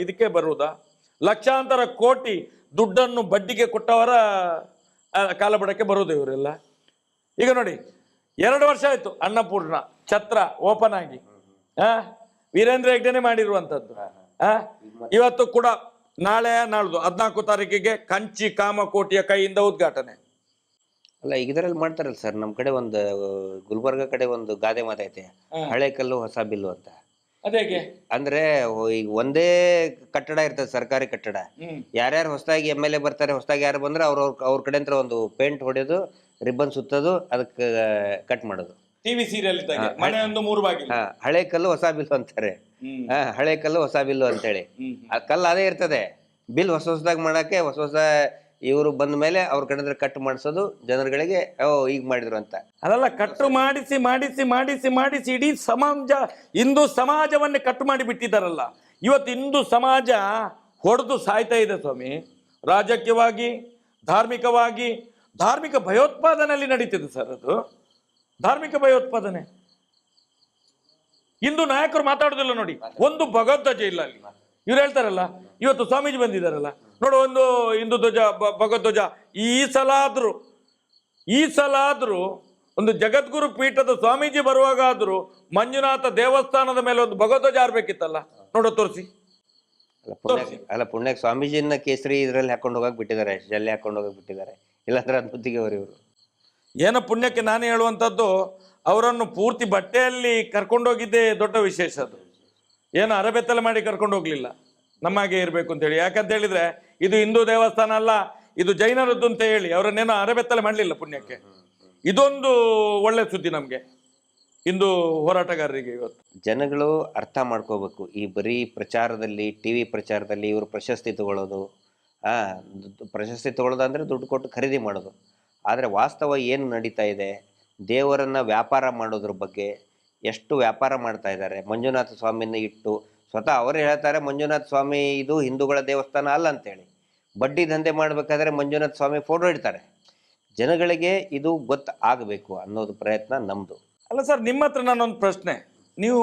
B: ಇದಕ್ಕೆ ಬರುವುದಾ? ಲಕ್ಷಾಂತರ ಕೋಟಿ ದುಡ್ಡನ್ನು ಬಡ್ಡಿಗೆ ಕೊಟ್ಟವರ ಕಾಲಬುಡಕ್ಕೆ ಬರುವುದು ಇವರೆಲ್ಲ. ಈಗ ನೋಡಿ, 2 ವರ್ಷ ಆಯ್ತು ಅನ್ನಪೂರ್ಣ ಛತ್ರ ಓಪನ್ ಆಗಿ. ವೀರೇಂದ್ರ ಹೆಗ್ಡೆನೆ ಮಾಡಿರುವಂಥದ್ದು. ಇವತ್ತು ಕೂಡ ನಾಳ್ದು 14 ತಾರೀಕಿಗೆ ಕಂಚಿ ಕಾಮಕೋಟಿಯ ಕೈಯಿಂದ ಉದ್ಘಾಟನೆ.
C: ಅಲ್ಲ, ಇದರಲ್ಲಿ ಮಾಡ್ತಾರಲ್ಲ ಸರ್, ನಮ್ಮ ಕಡೆ ಒಂದು ಗುಲ್ಬರ್ಗ ಕಡೆ ಒಂದು ಗಾದೆ ಮಾತೈತೆ, ಹಳೆ ಕಲ್ಲು ಹೊಸ ಬಿಲ್ಲು ಅಂತ.
B: ಅದೇಗೆ
C: ಅಂದ್ರೆ ಈಗ ಒಂದೇ ಕಟ್ಟಡ ಇರ್ತದೆ, ಸರ್ಕಾರಿ ಕಟ್ಟಡ. ಯಾರ್ಯಾರು ಹೊಸದಾಗಿ MLA ಬರ್ತಾರೆ, ಹೊಸದಾಗಿ ಯಾರು ಬಂದ್ರೆ ಅವ್ರ ಕಡೆ ಅಂತ ಒಂದು ಪೇಂಟ್ ಹೊಡೆಯೋದು, ರಿಬ್ಬನ್ ಸುತ್ತೋದು, ಅದಕ್ಕೆ ಕಟ್ ಮಾಡೋದು.
B: ಟಿವಿ ಸೀರಿಯಲ್ ಹಳೆ
C: ಕಲ್ಲು ಹೊಸ ಬಿಲ್ಲು ಅಂತಾರೆ. ಹಳೆ ಕಲ್ಲು ಹೊಸ ಬಿಲ್ಲು ಅಂತೇಳಿ. ಆ ಕಲ್ಲು ಅದೇ ಇರ್ತದೆ, ಬಿಲ್ ಹೊಸದಾಗಿ ಮಾಡಕ್ಕೆ ಹೊಸ ಇವರು ಬಂದ ಮೇಲೆ ಅವ್ರ ಕಡೆ ಕಟ್ ಮಾಡಿಸೋದು ಜನರುಗಳಿಗೆ, ಈಗ ಮಾಡಿದ್ರು ಅಂತ.
B: ಅದಲ್ಲ, ಕಟ್ಟು ಮಾಡಿಸಿ ಮಾಡಿಸಿ ಮಾಡಿಸಿ ಮಾಡಿಸಿ ಇಡೀ ಸಮಾಜ, ಹಿಂದೂ ಸಮಾಜವನ್ನೇ ಕಟ್ಟು ಮಾಡಿ ಬಿಟ್ಟಿದ್ದಾರಲ್ಲ. ಇವತ್ತು ಹಿಂದೂ ಸಮಾಜ ಹೊಡೆದು ಸಾಯ್ತಾ ಇದೆ ಸ್ವಾಮಿ. ರಾಜಕೀಯವಾಗಿ, ಧಾರ್ಮಿಕವಾಗಿ, ಧಾರ್ಮಿಕ ಭಯೋತ್ಪಾದನೆಯಲ್ಲಿ ನಡೀತಿದೆ ಸರ್. ಅದು ಧಾರ್ಮಿಕ ಭಯೋತ್ಪಾದನೆ. ಹಿಂದೂ ನಾಯಕರು ಮಾತಾಡೋದಿಲ್ಲ ನೋಡಿ. ಒಂದು ಭಗವದ್ಧ್ವಜ ಇಲ್ಲ ಅಲ್ಲಿ. ಇವ್ರು ಹೇಳ್ತಾರಲ್ಲ, ಇವತ್ತು ಸ್ವಾಮೀಜಿ ಬಂದಿದ್ದಾರಲ್ಲ ನೋಡು, ಒಂದು ಹಿಂದೂ ಧ್ವಜ, ಭಗವದ್ಧ್ವಜ. ಈ ಸಲ ಆದ್ರೂ ಒಂದು ಜಗದ್ಗುರು ಪೀಠದ ಸ್ವಾಮೀಜಿ ಬರುವಾಗಾದ್ರೂ ಮಂಜುನಾಥ ದೇವಸ್ಥಾನದ ಮೇಲೆ ಒಂದು ಭಗವದ್ಧ್ವಜ ಆರ್ಬೇಕಿತ್ತಲ್ಲ. ನೋಡೋ ತೋರಿಸಿ.
C: ಪುಣ್ಯಕ್ಕೆ ಸ್ವಾಮೀಜಿನ ಕೇಸರಿ ಇದ್ರಲ್ಲಿ ಹಾಕೊಂಡು ಹೋಗಕ್ ಬಿಟ್ಟಿದ್ದಾರೆ, ಜಲ್ಲಿ ಹಾಕೊಂಡು ಹೋಗಕ್ ಬಿಟ್ಟಿದ್ದಾರೆ. ಇಲ್ಲಾಂದ್ರೆ ಅದ್ಭುತಿಗೆ ಅವರು ಇವರು
B: ಏನೋ ಪುಣ್ಯಕ್ಕೆ ನಾನು ಹೇಳುವಂಥದ್ದು, ಅವರನ್ನು ಪೂರ್ತಿ ಬಟ್ಟೆಯಲ್ಲಿ ಕರ್ಕೊಂಡೋಗಿದ್ದೇ ದೊಡ್ಡ ವಿಶೇಷ. ಅದು ಏನು ಅರಬೆತ್ತಲೆ ಮಾಡಿ ಕರ್ಕೊಂಡು ಹೋಗ್ಲಿಲ್ಲ, ನಮ್ಮಾಗೆ ಇರಬೇಕು ಅಂತ ಹೇಳಿ. ಯಾಕಂತ ಹೇಳಿದ್ರೆ ಇದು ಹಿಂದೂ ದೇವಸ್ಥಾನ ಅಲ್ಲ, ಇದು ಜೈನರದ್ದು ಅಂತ ಹೇಳಿ ಅವರನ್ನೇನೋ ಅರಬೆತ್ತಲೆ ಮಾಡಲಿಲ್ಲ ಪುಣ್ಯಕ್ಕೆ. ಇದೊಂದು ಒಳ್ಳೆ ಸುದ್ದಿ ನಮಗೆ ಹಿಂದೂ ಹೋರಾಟಗಾರರಿಗೆ. ಇವತ್ತು
C: ಜನಗಳು ಅರ್ಥ ಮಾಡ್ಕೋಬೇಕು. ಈ ಬರೀ ಪ್ರಚಾರದಲ್ಲಿ, ಟಿವಿ ಪ್ರಚಾರದಲ್ಲಿ ಇವರು ಪ್ರಶಸ್ತಿ ತಗೊಳ್ಳೋದು, ಪ್ರಶಸ್ತಿ ತಗೊಳ್ಳೋದು ಅಂದರೆ ದುಡ್ಡು ಕೊಟ್ಟು ಖರೀದಿ ಮಾಡೋದು. ಆದರೆ ವಾಸ್ತವ ಏನು ನಡೀತಾ ಇದೆ, ದೇವರನ್ನ ವ್ಯಾಪಾರ ಮಾಡೋದ್ರ ಬಗ್ಗೆ ಎಷ್ಟು ವ್ಯಾಪಾರ ಮಾಡ್ತಾ ಇದ್ದಾರೆ. ಮಂಜುನಾಥ ಸ್ವಾಮಿನ ಇಟ್ಟು ಸ್ವತಃ ಅವರು ಹೇಳ್ತಾರೆ, ಮಂಜುನಾಥ ಸ್ವಾಮಿ ಇದು ಹಿಂದೂಗಳ ದೇವಸ್ಥಾನ ಅಲ್ಲ ಅಂತೇಳಿ. ಬಡ್ಡಿ ದಂಧೆ ಮಾಡಬೇಕಾದ್ರೆ ಮಂಜುನಾಥ ಸ್ವಾಮಿ ಫೋಟೋ ಇಡ್ತಾರೆ. ಜನಗಳಿಗೆ ಇದು ಆಗಬೇಕು ಅನ್ನೋದು ಪ್ರಯತ್ನ ನಮ್ಮದು.
B: ಅಲ್ಲ ಸರ್, ನಿಮ್ಮ ಹತ್ರ ನಾನೊಂದು ಪ್ರಶ್ನೆ. ನೀವು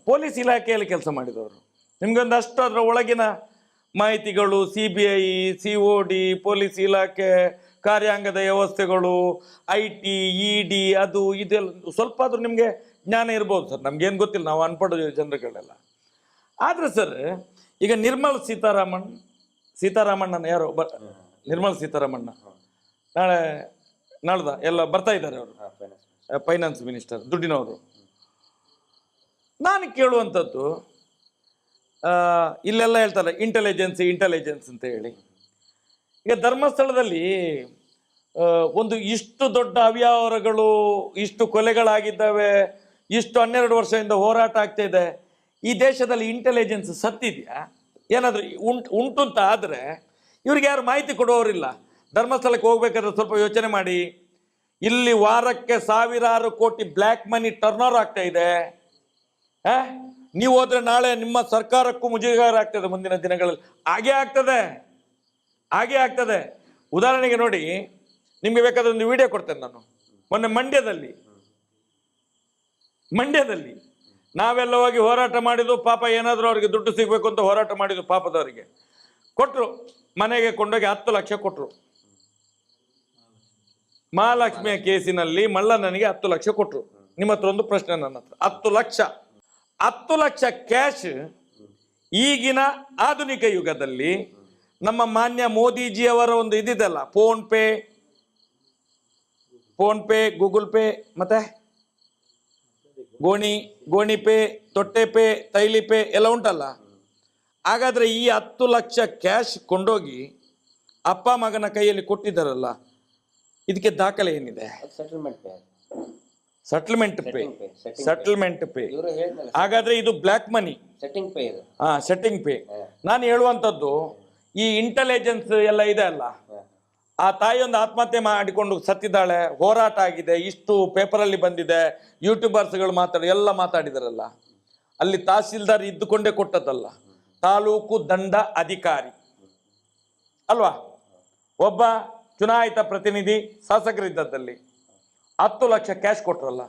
B: ಪೊಲೀಸ್ ಇಲಾಖೆಯಲ್ಲಿ ಕೆಲಸ ಮಾಡಿದವರು, ನಿಮ್ಗೊಂದಷ್ಟು ಅದರ ಒಳಗಿನ ಮಾಹಿತಿಗಳು, CBI, COD, ಪೊಲೀಸ್ ಇಲಾಖೆ, ಕಾರ್ಯಾಂಗದ ವ್ಯವಸ್ಥೆಗಳು, IT, ED, ಅದು ಇದೆಲ್ಲ ಸ್ವಲ್ಪ ಆದ್ರೂ ನಿಮಗೆ ಜ್ಞಾನ ಇರ್ಬೋದು ಸರ್. ನಮ್ಗೇನು ಗೊತ್ತಿಲ್ಲ, ನಾವು ಅನ್ಪಡ ಜನರುಗಳೆಲ್ಲ. ಆದರೆ ಸರ್, ಈಗ ನಿರ್ಮಲಾ ಸೀತಾರಾಮಣ್ಣನ ಯಾರೋ ನಿರ್ಮಲಾ ಸೀತಾರಾಮಣ್ಣ ನಾಳ್ದ ಎಲ್ಲ ಬರ್ತಾ ಇದ್ದಾರೆ. ಅವರು ಫೈನಾನ್ಸ್ ಮಿನಿಸ್ಟರ್, ದುಡ್ಡಿನವರು. ನಾನು ಕೇಳುವಂಥದ್ದು, ಇಲ್ಲೆಲ್ಲ ಹೇಳ್ತಾರೆ ಇಂಟೆಲಿಜೆನ್ಸ್ ಅಂತ ಹೇಳಿ. ಈಗ ಧರ್ಮಸ್ಥಳದಲ್ಲಿ ಒಂದು ಇಷ್ಟು ದೊಡ್ಡ ಅವ್ಯವಹಾರಗಳು, ಇಷ್ಟು ಕೊಲೆಗಳಾಗಿದ್ದಾವೆ, ಇಷ್ಟು 12 ವರ್ಷದಿಂದ ಹೋರಾಟ ಆಗ್ತಾ ಇದೆ. ಈ ದೇಶದಲ್ಲಿ ಇಂಟೆಲಿಜೆನ್ಸ್ ಸತ್ತಿದೆಯಾ? ಏನಾದರೂ ಉಂಟು ಅಂತ ಆದರೆ ಇವ್ರಿಗೆ ಯಾರು ಮಾಹಿತಿ ಕೊಡುವವರಿಲ್ಲ. ಧರ್ಮಸ್ಥಳಕ್ಕೆ ಹೋಗ್ಬೇಕಾದ್ರೆ ಸ್ವಲ್ಪ ಯೋಚನೆ ಮಾಡಿ. ಇಲ್ಲಿ ವಾರಕ್ಕೆ 1000 ಕೋಟಿ ಬ್ಲ್ಯಾಕ್ ಮನಿ ಟರ್ನ್ ಓವರ್ ಆಗ್ತಾ ಇದೆ. ನೀವು ಹೋದ್ರೆ ನಾಳೆ ನಿಮ್ಮ ಸರ್ಕಾರಕ್ಕೂ ಮುಜುಗರ ಆಗ್ತದೆ ಮುಂದಿನ ದಿನಗಳಲ್ಲಿ. ಹಾಗೆ ಆಗ್ತದೆ. ಉದಾಹರಣೆಗೆ ನೋಡಿ, ನಿಮ್ಗೆ ಬೇಕಾದ ಒಂದು ವಿಡಿಯೋ ಕೊಡ್ತೇನೆ ನಾನು. ಮೊನ್ನೆ ಮಂಡ್ಯದಲ್ಲಿ ನಾವೆಲ್ಲ ಹೋಗಿ ಹೋರಾಟ ಮಾಡಿದ್ದು, ಪಾಪ ಏನಾದರೂ ಅವ್ರಿಗೆ ದುಡ್ಡು ಸಿಗಬೇಕು ಅಂತ ಹೋರಾಟ ಮಾಡಿದ್ದು, ಪಾಪದವರಿಗೆ ಕೊಟ್ಟರು. ಮನೆಗೆ ಕೊಂಡೋಗಿ 10 ಲಕ್ಷ ಕೊಟ್ಟರು. ಮಹಾಲಕ್ಷ್ಮಿಯ ಕೇಸಿನಲ್ಲಿ ಮಲ್ಲಣ್ಣನಿಗೆ 10 ಲಕ್ಷ ಕೊಟ್ಟರು. ನಿಮ್ಮ ಹತ್ರ ಒಂದು ಪ್ರಶ್ನೆ ನನ್ನ ಹತ್ರ. 10 ಲಕ್ಷ ಕ್ಯಾಶ್ ಈಗಿನ ಆಧುನಿಕ ಯುಗದಲ್ಲಿ ನಮ್ಮ ಮಾನ್ಯ ಮೋದಿಜಿಯವರ ಒಂದು ಇದಿದೆಲ್ಲ, ಫೋನ್ ಪೇ, ಗೂಗಲ್ ಪೇ, ಮತ್ತೆ ಗೋಣಿ ಪೇ, ತೊಟ್ಟೆ ಪೇ, ತೈಲಿ ಪೇ ಎಲ್ಲ ಉಂಟಲ್ಲ. ಹಾಗಾದ್ರೆ ಈ 10 ಲಕ್ಷ ಕ್ಯಾಶ್ ಕೊಂಡೋಗಿ ಅಪ್ಪ ಮಗನ ಕೈಯಲ್ಲಿ ಕೊಟ್ಟಿದ್ದಾರಲ್ಲ, ಇದಕ್ಕೆ ದಾಖಲೆ ಏನಿದೆ? Settlement pay. ಹಾಗಾದ್ರೆ ಇದು ಬ್ಲ್ಯಾಕ್ ಮನಿ, ಸೆಟ್ಟಿಂಗ್ ಪೇ. ನಾನು ಹೇಳುವಂಥದ್ದು, ಈ ಇಂಟೆಲಿಜೆನ್ಸ್ ಎಲ್ಲ ಇದೆ ಅಲ್ಲ, ಆ ತಾಯಿಯೊಂದು ಆತ್ಮಹತ್ಯೆ ಮಾಡಿಕೊಂಡು ಸತ್ತಿದ್ದಾಳೆ, ಹೋರಾಟ ಆಗಿದೆ, ಇಷ್ಟು ಪೇಪರಲ್ಲಿ ಬಂದಿದೆ, ಯೂಟ್ಯೂಬರ್ಸ್ಗಳು ಎಲ್ಲ ಮಾತಾಡಿದಾರಲ್ಲ. ಅಲ್ಲಿ ತಹಸೀಲ್ದಾರ್ ಇದ್ದುಕೊಂಡೇ ಕೊಟ್ಟದ್ದಲ್ಲ, ತಾಲೂಕು ದಂಡ ಅಧಿಕಾರಿ ಅಲ್ವಾ, ಒಬ್ಬ ಚುನಾಯಿತ ಪ್ರತಿನಿಧಿ ಶಾಸಕರಿದ್ದದಲ್ಲಿ 10 ಲಕ್ಷ ಕ್ಯಾಶ್ ಕೊಟ್ರಲ್ಲ.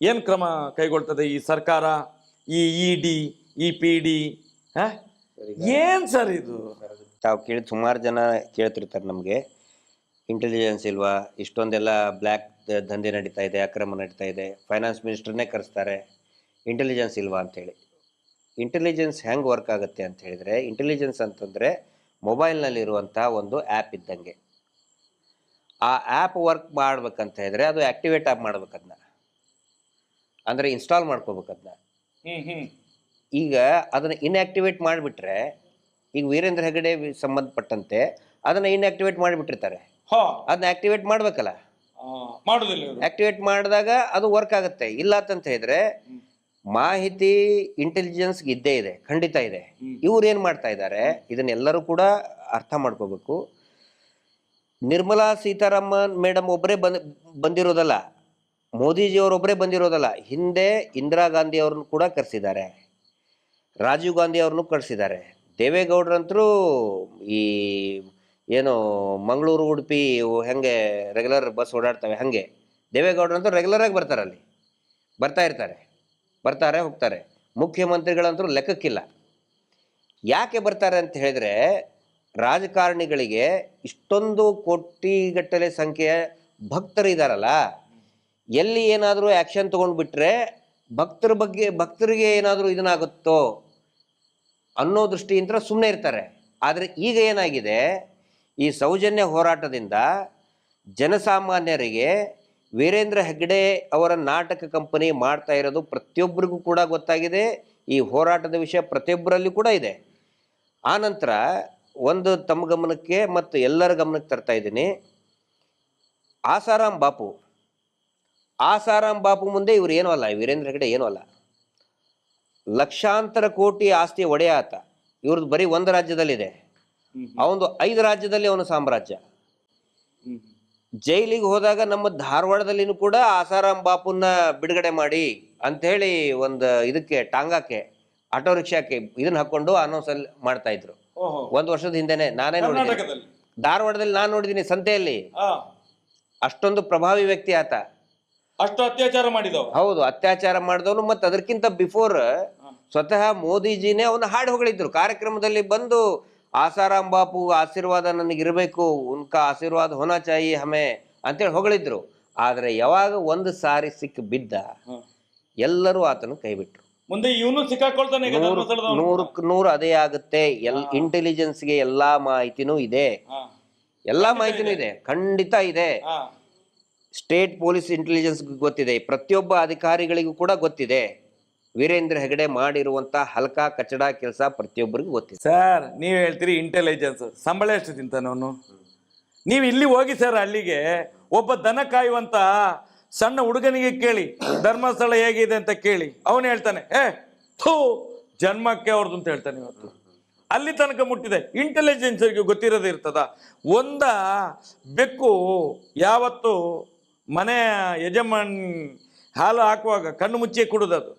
B: ಏನು ಕ್ರಮ ಕೈಗೊಳ್ತದೆ ಈ ಸರ್ಕಾರ, ಈ ED, ಈ PD? ಏನ್ ಸರ್ ಇದು?
C: ತಾವು ಕೇಳಿದ ಸುಮಾರು ಜನ ಕೇಳ್ತಿರ್ತಾರೆ ನಮಗೆ, ಇಂಟೆಲಿಜೆನ್ಸ್ ಇಲ್ವಾ, ಇಷ್ಟೊಂದೆಲ್ಲ ಬ್ಲ್ಯಾಕ್ ದಂಧೆ ನಡೀತಾ ಇದೆ, ಅಕ್ರಮ ನಡೀತಾ ಇದೆ, ಫೈನಾನ್ಸ್ ಮಿನಿಸ್ಟರ್ನೇ ಕರೆಸ್ತಾರೆ, ಇಂಟೆಲಿಜೆನ್ಸ್ ಇಲ್ವಾ ಅಂತೇಳಿ. ಇಂಟೆಲಿಜೆನ್ಸ್ ಹೆಂಗೆ ವರ್ಕ್ ಆಗುತ್ತೆ ಅಂತ ಹೇಳಿದರೆ, ಇಂಟೆಲಿಜೆನ್ಸ್ ಅಂತಂದರೆ ಮೊಬೈಲ್ನಲ್ಲಿರುವಂಥ ಒಂದು ಆ್ಯಪ್ ಇದ್ದಂಗೆ. ಆ ಆ್ಯಪ್ ವರ್ಕ್ ಮಾಡ್ಬೇಕಂತ ಹೇಳಿದ್ರೆ ಅದು ಆ್ಯಕ್ಟಿವೇಟ್ ಆಗಿ ಮಾಡ್ಬೇಕು, ಅದನ್ನ ಅಂದರೆ ಇನ್ಸ್ಟಾಲ್ ಮಾಡ್ಕೋಬೇಕು ಅದನ್ನ. ಈಗ ಅದನ್ನು ಇನ್ಆಕ್ಟಿವೇಟ್ ಮಾಡಿಬಿಟ್ರೆ, ಈಗ ವೀರೇಂದ್ರ ಹೆಗಡೆ ಸಂಬಂಧಪಟ್ಟಂತೆ ಅದನ್ನು ಇನ್ಆಕ್ಟಿವೇಟ್ ಮಾಡಿಬಿಟ್ಟಿರ್ತಾರೆ. ಅದನ್ನ ಆಕ್ಟಿವೇಟ್ ಮಾಡ್ಬೇಕಲ್ಲ, ಆಕ್ಟಿವೇಟ್ ಮಾಡಿದಾಗ ಅದು ವರ್ಕ್ ಆಗುತ್ತೆ. ಇಲ್ಲ ಅಂತ ಹೇಳಿದ್ರೆ ಮಾಹಿತಿ ಇಂಟೆಲಿಜೆನ್ಸ್ ಇದ್ದೇ ಇದೆ, ಖಂಡಿತ ಇದೆ. ಇವ್ರು ಏನು ಮಾಡ್ತಾ ಇದ್ದಾರೆ ಇದನ್ನೆಲ್ಲರೂ ಕೂಡ ಅರ್ಥ ಮಾಡ್ಕೋಬೇಕು. ನಿರ್ಮಲಾ ಸೀತಾರಾಮನ್ ಮೇಡಮ್ ಒಬ್ಬರೇ ಬಂದಿರೋದಲ್ಲ, ಮೋದಿಜಿಯವರೊಬ್ಬರೇ ಬಂದಿರೋದಲ್ಲ, ಹಿಂದೆ ಇಂದಿರಾ ಗಾಂಧಿ ಅವ್ರನ್ನು ಕೂಡ ಕರೆಸಿದ್ದಾರೆ, ರಾಜೀವ್ ಗಾಂಧಿ ಅವ್ರನ್ನೂ ಕರೆಸಿದ್ದಾರೆ. ದೇವೇಗೌಡರಂತರೂ ಈ ಏನು ಮಂಗಳೂರು ಉಡುಪಿ ಹೆಂಗೆ ರೆಗ್ಯುಲರ್ ಬಸ್ ಓಡಾಡ್ತವೆ ಹಾಗೆ ದೇವೇಗೌಡರಂತೂ ರೆಗ್ಯುಲರಾಗಿ ಬರ್ತಾರೆ, ಬರ್ತಾರೆ ಹೋಗ್ತಾರೆ. ಮುಖ್ಯಮಂತ್ರಿಗಳಂತೂ ಲೆಕ್ಕಕ್ಕಿಲ್ಲ. ಯಾಕೆ ಬರ್ತಾರೆ ಅಂತ ಹೇಳಿದರೆ, ರಾಜಕಾರಣಿಗಳಿಗೆ ಇಷ್ಟೊಂದು ಕೋಟಿಗಟ್ಟಲೆ ಸಂಖ್ಯೆಯ ಭಕ್ತರು ಇದ್ದಾರಲ್ಲ, ಎಲ್ಲಿ ಏನಾದರೂ ಆ್ಯಕ್ಷನ್ ತೊಗೊಂಡ್ಬಿಟ್ರೆ ಭಕ್ತರಿಗೆ ಏನಾದರೂ ಇದನ್ನಾಗುತ್ತೋ ಅನ್ನೋ ದೃಷ್ಟಿಯಿಂದ ಸುಮ್ಮನೆ ಇರ್ತಾರೆ. ಆದರೆ ಈಗ ಏನಾಗಿದೆ, ಈ ಸೌಜನ್ಯ ಹೋರಾಟದಿಂದ ಜನಸಾಮಾನ್ಯರಿಗೆ ವೀರೇಂದ್ರ ಹೆಗ್ಗಡೆ ಅವರ ನಾಟಕ ಕಂಪನಿ ಮಾಡ್ತಾ ಇರೋದು ಪ್ರತಿಯೊಬ್ಬರಿಗೂ ಕೂಡ ಗೊತ್ತಾಗಿದೆ. ಈ ಹೋರಾಟದ ವಿಷಯ ಪ್ರತಿಯೊಬ್ಬರಲ್ಲಿ ಕೂಡ ಇದೆ. ಆನಂತರ ಒಂದು ತಮ್ಮ ಗಮನಕ್ಕೆ ಮತ್ತು ಎಲ್ಲರ ಗಮನಕ್ಕೆ ತರ್ತಾ ಇದ್ದೀನಿ, ಆಸಾರಾಮ್ ಬಾಪು ಮುಂದೆ ಇವರು ಏನೂ ಅಲ್ಲ, ವೀರೇಂದ್ರ ಹೆಗ್ಗಡೆ ಏನೂ ಅಲ್ಲ. ಲಕ್ಷಾಂತರ ಕೋಟಿ ಆಸ್ತಿ ಒಡೆಯ ಆತ. ಇವ್ರದ್ದು ಬರೀ ಒಂದು ರಾಜ್ಯದಲ್ಲಿದೆ, ಅವನು 5 ರಾಜ್ಯದಲ್ಲಿ ಅವನು ಸಾಮ್ರಾಜ್ಯ. ಜೈಲಿಗೆ ಹೋದಾಗ ನಮ್ಮ ಧಾರವಾಡದಲ್ಲಿನೂ ಕೂಡ ಆಸಾರಾಮ್ ಬಾಪುನ ಬಿಡುಗಡೆ ಮಾಡಿ ಅಂಥೇಳಿ ಒಂದು ಇದಕ್ಕೆ ಟಾಂಗಾಕ್ಕೆ ಆಟೋ ರಿಕ್ಷಾಕ್ಕೆ ಇದನ್ನ ಹಾಕೊಂಡು ಅನೌನ್ಸ್ ಅಲ್ಲಿ ಮಾಡ್ತಾ ಇದ್ರು. 1 ವರ್ಷದ ಹಿಂದೆನೆ ನಾನೇ ನೋಡಿದ್ದೀನಿ, ಧಾರವಾಡದಲ್ಲಿ ನಾನು ನೋಡಿದ್ದೀನಿ ಸಂತೆಯಲ್ಲಿ. ಅಷ್ಟೊಂದು ಪ್ರಭಾವಿ ವ್ಯಕ್ತಿ ಆತ.
B: ಅಷ್ಟು ಅತ್ಯಾಚಾರ ಮಾಡಿದವ.
C: ಹೌದು, ಅತ್ಯಾಚಾರ ಮಾಡಿದವನು. ಮತ್ತು ಅದಕ್ಕಿಂತ ಬಿಫೋರ್ ಸ್ವತಃ ಮೋದಿಜಿನೇ ಅವನ್ನ ಹಾಡು ಹೊಗಳಿದ್ರು ಕಾರ್ಯಕ್ರಮದಲ್ಲಿ ಬಂದು. ಆಸಾರಾಮ್ ಬಾಪು ಆಶೀರ್ವಾದ ನನಗಿರಬೇಕು, ಉನ್ಕಾ ಆಶೀರ್ವಾದ ಹೋನಾ ಚಾಯಿ ಹಮೆ ಅಂತೇಳಿ ಹೊಗಳಿದ್ರು. ಆದರೆ ಯಾವಾಗ ಒಂದು ಸಾರಿ ಸಿಕ್ಕ ಬಿದ್ದ ಎಲ್ಲರೂ ಆತನು ಕೈ ಬಿಟ್ರು.
B: ಮುಂದೆ ಇವನು ಸಿಕ್ಕಾಕೊಳ್ತಾನೆ.
C: 100ಕ್ಕೆ 100 ಅದೇ ಆಗುತ್ತೆ. ಇಂಟೆಲಿಜೆನ್ಸ್ಗೆ ಎಲ್ಲಾ ಮಾಹಿತಿನೂ ಇದೆ, ಖಂಡಿತ ಇದೆ. ಸ್ಟೇಟ್ ಪೊಲೀಸ್ ಇಂಟೆಲಿಜೆನ್ಸ್ ಗೊತ್ತಿದೆ, ಪ್ರತಿಯೊಬ್ಬ ಅಧಿಕಾರಿಗಳಿಗೂ ಕೂಡ ಗೊತ್ತಿದೆ. ವೀರೇಂದ್ರ ಹೆಗ್ಗಡೆ ಮಾಡಿರುವಂತ ಹಲ್ಕಾ ಕಚಡ ಕೆಲಸ ಪ್ರತಿಯೊಬ್ಬರಿಗೂ ಗೊತ್ತಿದೆ.
B: ಸರ್, ನೀವು ಹೇಳ್ತೀರಿ ಇಂಟೆಲಿಜೆನ್ಸ್, ಸಂಬಳ ಎಷ್ಟು ತಿಂತಾನೆ ಅವನು? ನೀವು ಇಲ್ಲಿ ಹೋಗಿ ಸರ್, ಅಲ್ಲಿಗೆ ಒಬ್ಬ ದನ ಕಾಯುವಂತ ಸಣ್ಣ ಹುಡುಗನಿಗೆ ಕೇಳಿ ಧರ್ಮಸ್ಥಳ ಹೇಗಿದೆ ಅಂತ ಕೇಳಿ, ಅವನು ಹೇಳ್ತಾನೆ ಥೂ ಜನ್ಮಕ್ಕೆ ಅವ್ರದ್ದು ಅಂತ ಹೇಳ್ತಾನೆ. ಇವತ್ತು ಅಲ್ಲಿ ತನಕ ಮುಟ್ಟಿದೆ. ಇಂಟೆಲಿಜೆನ್ಸ್ಗೆ ಗೊತ್ತಿರೋದೇ ಇರ್ತದ. ಒಂದ ಬೆಕ್ಕು ಯಾವತ್ತು ಮನೆಯ ಯಜಮಾನ್ ಹಾಲು ಹಾಕುವಾಗ ಕಣ್ಣು ಮುಚ್ಚಿ ಕುಡುದದು.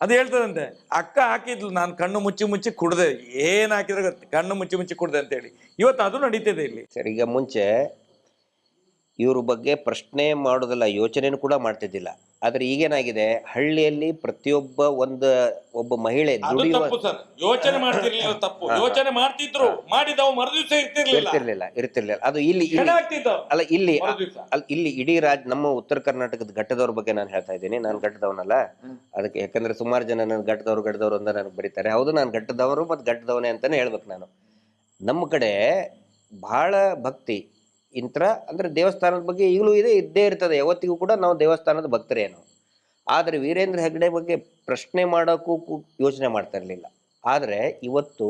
B: ಅದು ಹೇಳ್ತದಂತೆ, ಅಕ್ಕ ಹಾಕಿದ್ಲು, ನಾನು ಕಣ್ಣು ಮುಚ್ಚಿ ಕುಡ್ದೆ, ಏನು ಹಾಕಿದ್ರೆ ಕಣ್ಣು ಮುಚ್ಚಿ ಕುಡ್ದೆ ಅಂತೇಳಿ. ಇವತ್ತು ಅದು ನಡೀತಿದೆ ಇಲ್ಲಿ.
C: ಸರ್, ಈಗ ಮುಂಚೆ ಇವ್ರ ಬಗ್ಗೆ ಪ್ರಶ್ನೆ ಮಾಡೋದಿಲ್ಲ, ಯೋಚನೆನೂ ಕೂಡ ಮಾಡ್ತಿದ್ದಿಲ್ಲ. ಆದ್ರೆ ಈಗೇನಾಗಿದೆ, ಹಳ್ಳಿಯಲ್ಲಿ ಪ್ರತಿಯೊಬ್ಬ ಒಬ್ಬ ಮಹಿಳೆ
B: ಯೋಚನೆ ಮಾಡ್ತಿರ್ಲಿಲ್ಲ, ತಪ್ಪು ಯೋಚನೆ ಮಾಡ್ತಿದ್ರು, ಮಾಡಿದವ ಮರುದಿವಸ
C: ಇರ್ತಿರ್ಲಿಲ್ಲ. ಅದು ಇಲ್ಲಿ ಇಡೀ ನಮ್ಮ ಉತ್ತರ ಕರ್ನಾಟಕದ ಘಟ್ಟದವ್ರ ಬಗ್ಗೆ ನಾನು ಹೇಳ್ತಾ ಇದ್ದೀನಿ. ನಾನು ಘಟ್ಟದವನಲ್ಲ ಅದಕ್ಕೆ, ಯಾಕಂದ್ರೆ ಸುಮಾರು ಜನ ನನ್ನ ಘಟ್ಟದವರು ಅಂತ ನನಗೆ ಬರೀತಾರೆ. ಹೌದು, ನಾನು ಘಟ್ಟದವರು ಮತ್ತು ಘಟ್ಟದವನೇ ಅಂತಾನೆ ಹೇಳ್ಬೇಕು ನಾನು. ನಮ್ಮ ಕಡೆ ಬಹಳ ಭಕ್ತಿ ಅಂದ್ರೆ ದೇವಸ್ಥಾನದ ಬಗ್ಗೆ ಈಗಲೂ ಇದ್ದೇ ಇರ್ತದೆ. ಯಾವತ್ತಿಗೂ ಕೂಡ ನಾವು ದೇವಸ್ಥಾನದ ಭಕ್ತರೇನು. ಆದರೆ ವೀರೇಂದ್ರ ಹೆಗ್ಗಡೆ ಬಗ್ಗೆ ಪ್ರಶ್ನೆ ಮಾಡೋಕ್ಕೂ ಯೋಚನೆ ಮಾಡ್ತಾ ಇರಲಿಲ್ಲ. ಆದರೆ ಇವತ್ತು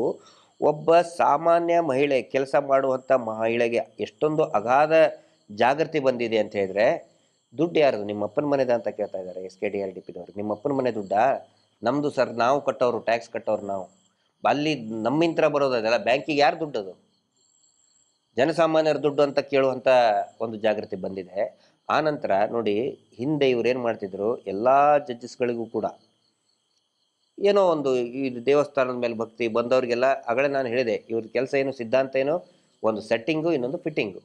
C: ಒಬ್ಬ ಸಾಮಾನ್ಯ ಮಹಿಳೆ, ಕೆಲಸ ಮಾಡುವಂಥ ಮಹಿಳೆಗೆ ಎಷ್ಟೊಂದು ಅಗಾಧ ಜಾಗೃತಿ ಬಂದಿದೆ ಅಂತ ಹೇಳಿದ್ರೆ, ದುಡ್ಡು ಯಾರದು? ನಿಮ್ಮ ಅಪ್ಪನ ಮನೆದ ಅಂತ ಕೇಳ್ತಾ ಇದ್ದಾರೆ SKDRDPದವ್ರು. ನಿಮ್ಮ ಅಪ್ಪನ ಮನೆ ದುಡ್ಡಾ? ನಮ್ಮದು ಸರ್, ನಾವು ಕಟ್ಟೋರು, ಟ್ಯಾಕ್ಸ್ ಕಟ್ಟೋರು ನಾವು. ಅಲ್ಲಿ ನಮ್ಮಿಂತ್ರ ಬರೋದಲ್ಲ, ಬ್ಯಾಂಕಿಗೆ ಯಾರು ದುಡ್ಡದು? ಜನಸಾಮಾನ್ಯರ ದುಡ್ಡು ಅಂತ ಕೇಳುವಂಥ ಒಂದು ಜಾಗೃತಿ ಬಂದಿದೆ. ಆನಂತರ ನೋಡಿ, ಹಿಂದೆ ಇವ್ರು ಏನು ಮಾಡ್ತಿದ್ರು, ಎಲ್ಲ ಜಡ್ಜಸ್ಗಳಿಗೂ ಕೂಡ ಏನೋ ಒಂದು ಈ ದೇವಸ್ಥಾನದ ಮೇಲೆ ಭಕ್ತಿ ಬಂದವ್ರಿಗೆಲ್ಲ ಆಗಲೇ ನಾನು ಹೇಳಿದೆ, ಇವ್ರ ಕೆಲಸ ಏನು, ಸಿದ್ಧಾಂತ ಏನು, ಒಂದು ಸೆಟ್ಟಿಂಗು, ಇನ್ನೊಂದು ಫಿಟ್ಟಿಂಗು.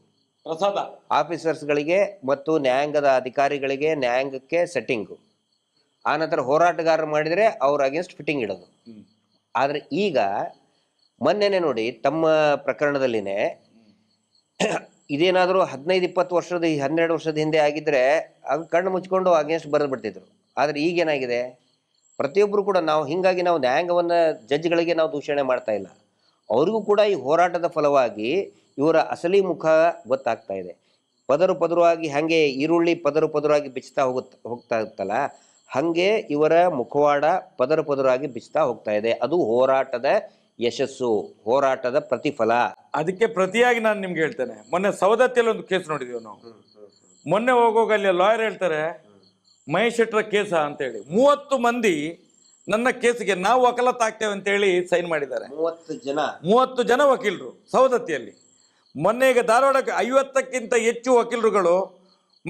B: ಪ್ರಸಾದ
C: ಆಫೀಸರ್ಸ್ಗಳಿಗೆ ಮತ್ತು ನ್ಯಾಯಾಂಗದ ಅಧಿಕಾರಿಗಳಿಗೆ ನ್ಯಾಯಾಂಗಕ್ಕೆ ಸೆಟ್ಟಿಂಗು. ಆನಂತರ ಹೋರಾಟಗಾರರು ಮಾಡಿದರೆ ಅವ್ರ ಅಗೇನ್ಸ್ಟ್ ಫಿಟ್ಟಿಂಗ್ ಇಡೋದು. ಆದರೆ ಈಗ ಮೊನ್ನೆನೆ ನೋಡಿ, ತಮ್ಮ ಪ್ರಕರಣದಲ್ಲಿನೇ ಇದೇನಾದರೂ 15-20 ವರ್ಷದ 12 ವರ್ಷದ ಹಿಂದೆ ಆಗಿದ್ರೆ ಆಗ ಕಣ್ಣು ಮುಚ್ಕೊಂಡು ಅಗೇನ್ಸ್ಟ್ ಬರೆದು ಬಿಡ್ತಿದ್ರು. ಆದರೆ ಈಗೇನಾಗಿದೆ, ಪ್ರತಿಯೊಬ್ಬರು ಕೂಡ ಹೀಗಾಗಿ ನಾವು ನ್ಯಾಯಾಂಗವನ್ನು, ಜಡ್ಜ್ಗಳಿಗೆ ನಾವು ದೂಷಣೆ ಮಾಡ್ತಾ ಇಲ್ಲ. ಅವ್ರಿಗೂ ಕೂಡ ಈ ಹೋರಾಟದ ಫಲವಾಗಿ ಇವರ ಅಸಲಿ ಮುಖ ಗೊತ್ತಾಗ್ತಾ ಇದೆ. ಪದರವಾಗಿ ಹಾಗೆ ಈರುಳ್ಳಿ ಪದರವಾಗಿ ಬಿಚ್ಚುತ್ತಾ ಹೋಗ್ತಾ ಇತ್ತಲ್ಲ, ಹಾಗೆ ಇವರ ಮುಖವಾಡ ಪದರವಾಗಿ ಬಿಚ್ಚುತ್ತಾ ಹೋಗ್ತಾ ಇದೆ. ಅದು ಹೋರಾಟದ ಯಶಸ್ಸು, ಹೋರಾಟದ ಪ್ರತಿಫಲ.
B: ಅದಕ್ಕೆ ಪ್ರತಿಯಾಗಿ ನಾನು ನಿಮ್ಗೆ ಹೇಳ್ತೇನೆ, ಮೊನ್ನೆ ಸವದತ್ತಿಯಲ್ಲಿ ಒಂದು ಕೇಸ್ ನೋಡಿದೀವಿ ನಾವು. ಮೊನ್ನೆ ಹೋಗೋಗ ಅಲ್ಲಿ ಲಾಯರ್ ಹೇಳ್ತಾರೆ, ಮಹೇಶ್ ಶೆಟ್ಟರ ಕೇಸ ಅಂತೇಳಿ 30 ಮಂದಿ ನನ್ನ ಕೇಸಿಗೆ ನಾವು ವಕಾಲತ್ ಆಗ್ತೇವೆ ಅಂತೇಳಿ ಸೈನ್ ಮಾಡಿದ್ದಾರೆ. 30 ಜನ ವಕೀಲರು ಸವದತ್ತಿಯಲ್ಲಿ. ಮೊನ್ನೆ ಈಗ ಧಾರವಾಡಕ್ಕೆ 50ಕ್ಕಿಂತ ಹೆಚ್ಚು ವಕೀಲರುಗಳು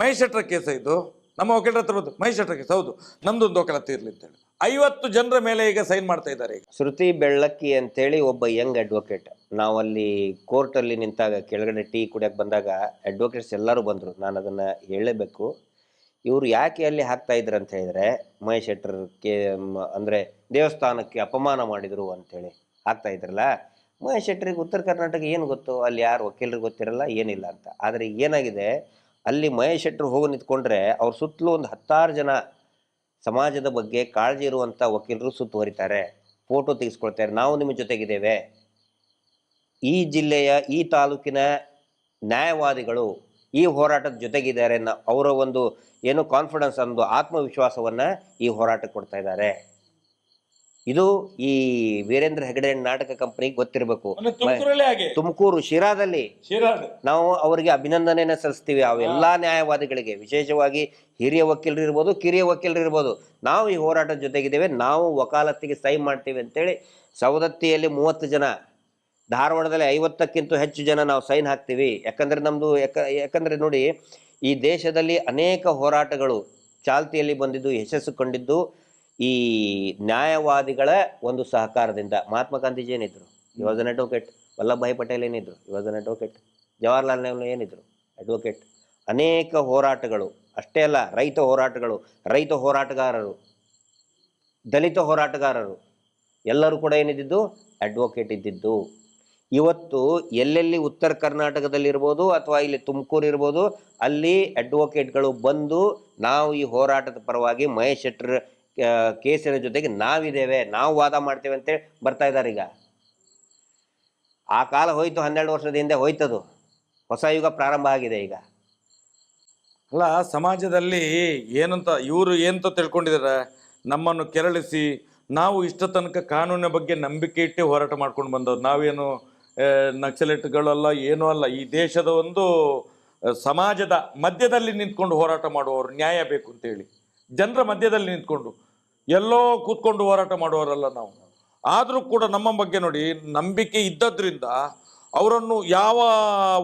B: ಮಹೇಶ್ ಶೆಟ್ಟರ ಕೇಸ ಇದು ನಮ್ಮ ವಕೀಲರ ಹತ್ರ ಬಂದು ಮಹೇಶ್ ಶೆಟ್ಟರ ಕೇಸ್ ಹೌದು ನಮ್ದೊಂದು ವಕಾಲತ್ ಇರಲಿ ಅಂತೇಳಿ 50 ಜನರ ಮೇಲೆ ಈಗ ಸೈನ್ ಮಾಡ್ತಾ ಇದ್ದಾರೆ. ಈಗ
C: ಶ್ರುತಿ ಬೆಳ್ಳಕ್ಕಿ ಅಂತೇಳಿ ಒಬ್ಬ ಯಂಗ್ ಅಡ್ವೊಕೇಟ್, ನಾವಲ್ಲಿ ಕೋರ್ಟಲ್ಲಿ ನಿಂತಾಗ ಕೆಳಗಡೆ ಟೀ ಕುಡಿಯೋಕೆ ಬಂದಾಗ ಅಡ್ವೊಕೇಟ್ಸ್ ಎಲ್ಲರೂ ಬಂದರು. ನಾನು ಅದನ್ನು ಹೇಳಲೇಬೇಕು. ಇವರು ಯಾಕೆ ಅಲ್ಲಿ ಹಾಕ್ತಾ ಇದ್ರು ಅಂತ ಹೇಳಿದ್ರೆ ಮಹೇಶ್ ಶೆಟ್ಟರ್ಗೆ ಅಂದರೆ ದೇವಸ್ಥಾನಕ್ಕೆ ಅಪಮಾನ ಮಾಡಿದರು ಅಂಥೇಳಿ ಹಾಕ್ತಾ ಇದ್ರಲ್ಲ. ಮಹೇಶ್ ಶೆಟ್ಟರಿಗೆ ಉತ್ತರ ಕರ್ನಾಟಕ ಏನು ಗೊತ್ತು, ಅಲ್ಲಿ ಯಾರು ವಕೀಲರಿಗೆ ಗೊತ್ತಿರಲ್ಲ ಏನಿಲ್ಲ ಅಂತ. ಆದರೆ ಏನಾಗಿದೆ, ಅಲ್ಲಿ ಮಹೇಶ್ ಶೆಟ್ಟರು ಹೋಗಿ ನಿಂತ್ಕೊಂಡ್ರೆ ಅವ್ರ ಸುತ್ತಲೂ ಒಂದು 10 ಜನ ಸಮಾಜದ ಬಗ್ಗೆ ಕಾಳಜಿ ಇರುವಂಥ ವಕೀಲರು ಸುತ್ತುವರಿತಾರೆ, ಫೋಟೋ ತೆಗೆಸ್ಕೊಳ್ತಾರೆ, ನಾವು ನಿಮ್ಮ ಜೊತೆಗಿದ್ದೇವೆ. ಈ ಜಿಲ್ಲೆಯ ಈ ತಾಲೂಕಿನ ನ್ಯಾಯವಾದಿಗಳು ಈ ಹೋರಾಟದ ಜೊತೆಗಿದ್ದಾರೆ ಅನ್ನೋ ಅವರ ಒಂದು ಏನು ಕಾನ್ಫಿಡೆನ್ಸ್ ಅನ್ನೋದು ಆತ್ಮವಿಶ್ವಾಸವನ್ನು ಈ ಹೋರಾಟಕ್ಕೆ ಕೊಡ್ತಾ ಇದ್ದಾರೆ. ಇದು ಈ ವೀರೇಂದ್ರ ಹೆಗಡೆ ನಾಟಕ ಕಂಪನಿಗೆ ಗೊತ್ತಿರಬೇಕು. ತುಮಕೂರು ಶಿರಾದಲ್ಲಿ ನಾವು ಅವರಿಗೆ ಅಭಿನಂದನೆಯನ್ನು ಸಲ್ಲಿಸ್ತೀವಿ. ಅವೆಲ್ಲ ನ್ಯಾಯವಾದಿಗಳಿಗೆ, ವಿಶೇಷವಾಗಿ ಹಿರಿಯ ವಕೀಲರು ಇರ್ಬೋದು, ಕಿರಿಯ ವಕೀಲರು ಇರ್ಬೋದು, ನಾವು ಈ ಹೋರಾಟದ ಜೊತೆಗಿದ್ದೇವೆ, ನಾವು ವಕಾಲತ್ತಿಗೆ ಸೈನ್ ಮಾಡ್ತೀವಿ ಅಂತೇಳಿ ಸವದತ್ತಿಯಲ್ಲಿ 30 ಜನ, ಧಾರವಾಡದಲ್ಲಿ 50ಕ್ಕಿಂತ ಹೆಚ್ಚು ಜನ ನಾವು ಸೈನ್ ಹಾಕ್ತೀವಿ. ಯಾಕಂದರೆ ನಮ್ಮದು ಯಾಕಂದರೆ ನೋಡಿ, ಈ ದೇಶದಲ್ಲಿ ಅನೇಕ ಹೋರಾಟಗಳು ಚಾಲ್ತಿಯಲ್ಲಿ ಬಂದಿದ್ದು, ಯಶಸ್ಸು ಕಂಡಿದ್ದು ಈ ನ್ಯಾಯವಾದಿಗಳ ಒಂದು ಸಹಕಾರದಿಂದ. ಮಹಾತ್ಮ ಗಾಂಧೀಜಿ ಏನಿದ್ರು, ಈ was an advocate. Vallabhbhai Patel ಏನಿದ್ರು, ಈ was an advocate. Jawaharlal Nehru ಏನಿದ್ರು, ಅಡ್ವೊಕೇಟ್. ಅನೇಕ ಹೋರಾಟಗಳು ಅಷ್ಟೇ ಅಲ್ಲ, ರೈತ ಹೋರಾಟಗಾರರು, ದಲಿತ ಹೋರಾಟಗಾರರು ಎಲ್ಲರೂ ಕೂಡ ಏನಿದ್ದು ಅಡ್ವೊಕೇಟ್ ಇದ್ದಿದ್ದು. ಇವತ್ತು ಎಲ್ಲೆಲ್ಲಿ ಉತ್ತರ ಕರ್ನಾಟಕದಲ್ಲಿರ್ಬೋದು ಅಥವಾ ಇಲ್ಲಿ ತುಮಕೂರು ಇರ್ಬೋದು, ಅಲ್ಲಿ ಅಡ್ವೊಕೇಟ್ಗಳು ಬಂದು ನಾವು ಈ ಹೋರಾಟದ ಪರವಾಗಿ ಮಹೇಶ್ ಶೆಟ್ಟರ್ ಕೇಸಿನ ಜೊತೆಗೆ ನಾವಿದ್ದೇವೆ, ನಾವು ವಾದ ಮಾಡ್ತೇವೆ ಅಂತೇಳಿ ಬರ್ತಾ ಇದ್ದಾರೆ. ಈಗ ಆ ಕಾಲ ಹೋಯ್ತು, 12 ವರ್ಷದ ಹಿಂದೆ ಹೋಯ್ತದು. ಹೊಸ ಯುಗ ಪ್ರಾರಂಭ ಆಗಿದೆ ಈಗ.
B: ಅಲ್ಲ, ಸಮಾಜದಲ್ಲಿ ಏನಂತ ಇವರು ಏನಂತ ತಿಳ್ಕೊಂಡಿದ್ದಾರೆ, ನಮ್ಮನ್ನು ಕೆರಳಿಸಿ ನಾವು ಇಷ್ಟ ತನಕ ಕಾನೂನಿನ ಬಗ್ಗೆ ನಂಬಿಕೆ ಇಟ್ಟೆ ಹೋರಾಟ ಮಾಡ್ಕೊಂಡು ಬಂದವ್ರು. ನಾವೇನು ನಕ್ಸಲೇಟ್ಗಳಲ್ಲ, ಏನೂ ಅಲ್ಲ. ಈ ದೇಶದ ಒಂದು ಸಮಾಜದ ಮಧ್ಯದಲ್ಲಿ ನಿಂತ್ಕೊಂಡು ಹೋರಾಟ ಮಾಡುವವರು, ನ್ಯಾಯ ಬೇಕು ಅಂತೇಳಿ ಜನರ ಮಧ್ಯದಲ್ಲಿ ನಿಂತ್ಕೊಂಡು ಎಲ್ಲೋ ಕೂತ್ಕೊಂಡು ಹೋರಾಟ ಮಾಡುವವರಲ್ಲ ನಾವು. ಆದರೂ ಕೂಡ ನಮ್ಮ ಬಗ್ಗೆ ನೋಡಿ ನಂಬಿಕೆ ಇದ್ದದ್ರಿಂದ ಅವರನ್ನು ಯಾವ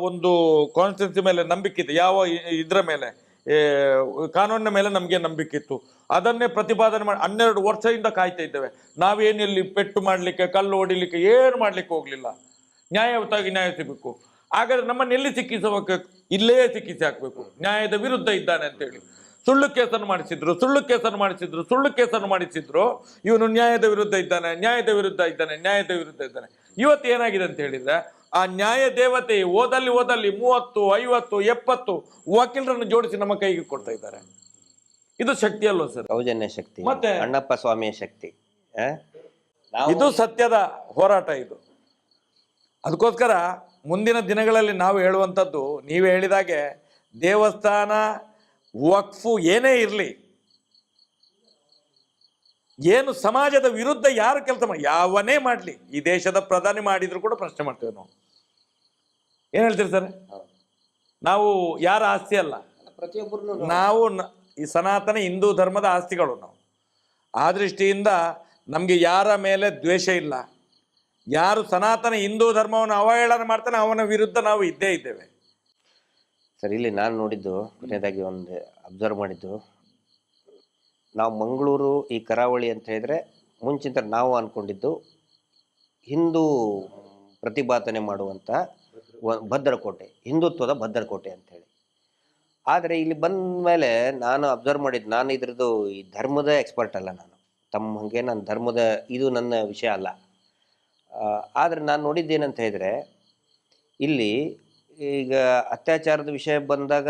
B: ಒಂದು ಕಾನ್ಸ್ಟಿಟ್ಯೂನ್ಸಿ ಮೇಲೆ ನಂಬಿಕೆ ಇದೆ, ಯಾವ ಇದರ ಮೇಲೆ ಕಾನೂನಿನ ಮೇಲೆ ನಮಗೆ ನಂಬಿಕೆ ಇತ್ತು, ಅದನ್ನೇ ಪ್ರತಿಪಾದನೆ ಮಾಡಿ 12 ವರ್ಷದಿಂದ ಕಾಯ್ತಾ ಇದ್ದೇವೆ. ನಾವೇನಿಲ್ಲಿ ಪೆಟ್ಟು ಮಾಡಲಿಕ್ಕೆ, ಕಲ್ಲು ಹೊಡಿಲಿಕ್ಕೆ ಏನು ಮಾಡಲಿಕ್ಕೆ ಹೋಗಲಿಲ್ಲ. ನ್ಯಾಯಯುತವಾಗಿ ನ್ಯಾಯ ಸಿಗಬೇಕು. ಹಾಗಾದ್ರೆ ನಮ್ಮನ್ನು ಎಲ್ಲಿ ಸಿಕ್ಕಿಸಬೇಕು? ಇಲ್ಲೇ ಸಿಕ್ಕಿಸಿ ಹಾಕಬೇಕು. ನ್ಯಾಯದ ವಿರುದ್ಧ ಇದ್ದಾನೆ ಅಂತೇಳಿ ಸುಳ್ಳು ಕೇಸನ್ನು ಮಾಡಿಸಿದ್ರು. ಇವನು ನ್ಯಾಯದ ವಿರುದ್ಧ ಇದ್ದಾನೆ. ಇವತ್ತು ಏನಾಗಿದೆ ಅಂತ ಹೇಳಿದ್ರೆ, ಆ ನ್ಯಾಯ ದೇವತೆ ಓದಲ್ಲಿ 30, 50, 70 ವಕೀಲರನ್ನು ಜೋಡಿಸಿ ನಮ್ಮ ಕೈಗೆ ಕೊಡ್ತಾ ಇದ್ದಾರೆ. ಇದು ಶಕ್ತಿ ಅಲ್ವ ಸರ್?
C: ಸೌಜನ್ಯ ಶಕ್ತಿ, ಮತ್ತೆ ಅಣ್ಣಪ್ಪ ಸ್ವಾಮಿಯ ಶಕ್ತಿ.
B: ಇದು ಸತ್ಯದ ಹೋರಾಟ ಇದು. ಅದಕ್ಕೋಸ್ಕರ ಮುಂದಿನ ದಿನಗಳಲ್ಲಿ ನಾವು ಹೇಳುವಂಥದ್ದು, ನೀವೇ ಹೇಳಿದಾಗೆ ದೇವಸ್ಥಾನ, ವಕ್ಫು ಏನೇ ಇರಲಿ, ಏನು ಸಮಾಜದ ವಿರುದ್ಧ ಯಾರು ಕೆಲಸ ಮಾಡಿ, ಯಾವನೇ ಮಾಡಲಿ, ಈ ದೇಶದ ಪ್ರಧಾನಿ ಮಾಡಿದ್ರು ಕೂಡ ಪ್ರಶ್ನೆ ಮಾಡ್ತೇವೆ ನಾವು. ಏನು ಹೇಳ್ತೀರಿ ಸರ್? ನಾವು ಯಾರ ಆಸ್ತಿ ಅಲ್ಲ,
C: ಪ್ರತಿಯೊಬ್ಬರು
B: ನಾವು ಈ ಸನಾತನ ಹಿಂದೂ ಧರ್ಮದ ಆಸ್ತಿಗಳು ನಾವು. ಆ ದೃಷ್ಟಿಯಿಂದ ನಮಗೆ ಯಾರ ಮೇಲೆ ದ್ವೇಷ ಇಲ್ಲ. ಯಾರು ಸನಾತನ ಹಿಂದೂ ಧರ್ಮವನ್ನು ಅವಹೇಳನ ಮಾಡ್ತಾನೆ ಅವನ ವಿರುದ್ಧ ನಾವು ಇದ್ದೇ ಇದ್ದೇವೆ.
C: ಸರ್, ಇಲ್ಲಿ ನಾನು ನೋಡಿದ್ದು, ಕೊನೆಯದಾಗಿ ಒಂದು ಅಬ್ಸರ್ವ್ ಮಾಡಿದ್ದು, ನಾವು ಮಂಗಳೂರು ಈ ಕರಾವಳಿ ಅಂತ ಹೇಳಿದ್ರೆ ಮುಂಚಿನ ನಾವು ಅಂದ್ಕೊಂಡಿದ್ದು ಹಿಂದೂ ಪ್ರತಿಭಟನೆ ಮಾಡುವಂಥ ಭದ್ರಕೋಟೆ, ಹಿಂದುತ್ವದ ಭದ್ರಕೋಟೆ ಅಂಥೇಳಿ. ಆದರೆ ಇಲ್ಲಿ ಬಂದ ಮೇಲೆ ನಾನು ಅಬ್ಸರ್ವ್ ಮಾಡಿದ್ದು, ನಾನು ಇದ್ರದ್ದು ಈ ಧರ್ಮದ ಎಕ್ಸ್ಪರ್ಟ್ ಅಲ್ಲ, ತಮ್ಮ ಹಾಗೆ ನಾನು ಧರ್ಮದ ಇದು ನನ್ನ ವಿಷಯ ಅಲ್ಲ. ಆದರೆ ನಾನು ನೋಡಿದ್ದೇನಂತ ಹೇಳಿದರೆ, ಇಲ್ಲಿ ಈಗ ಅತ್ಯಾಚಾರದ ವಿಷಯ ಬಂದಾಗ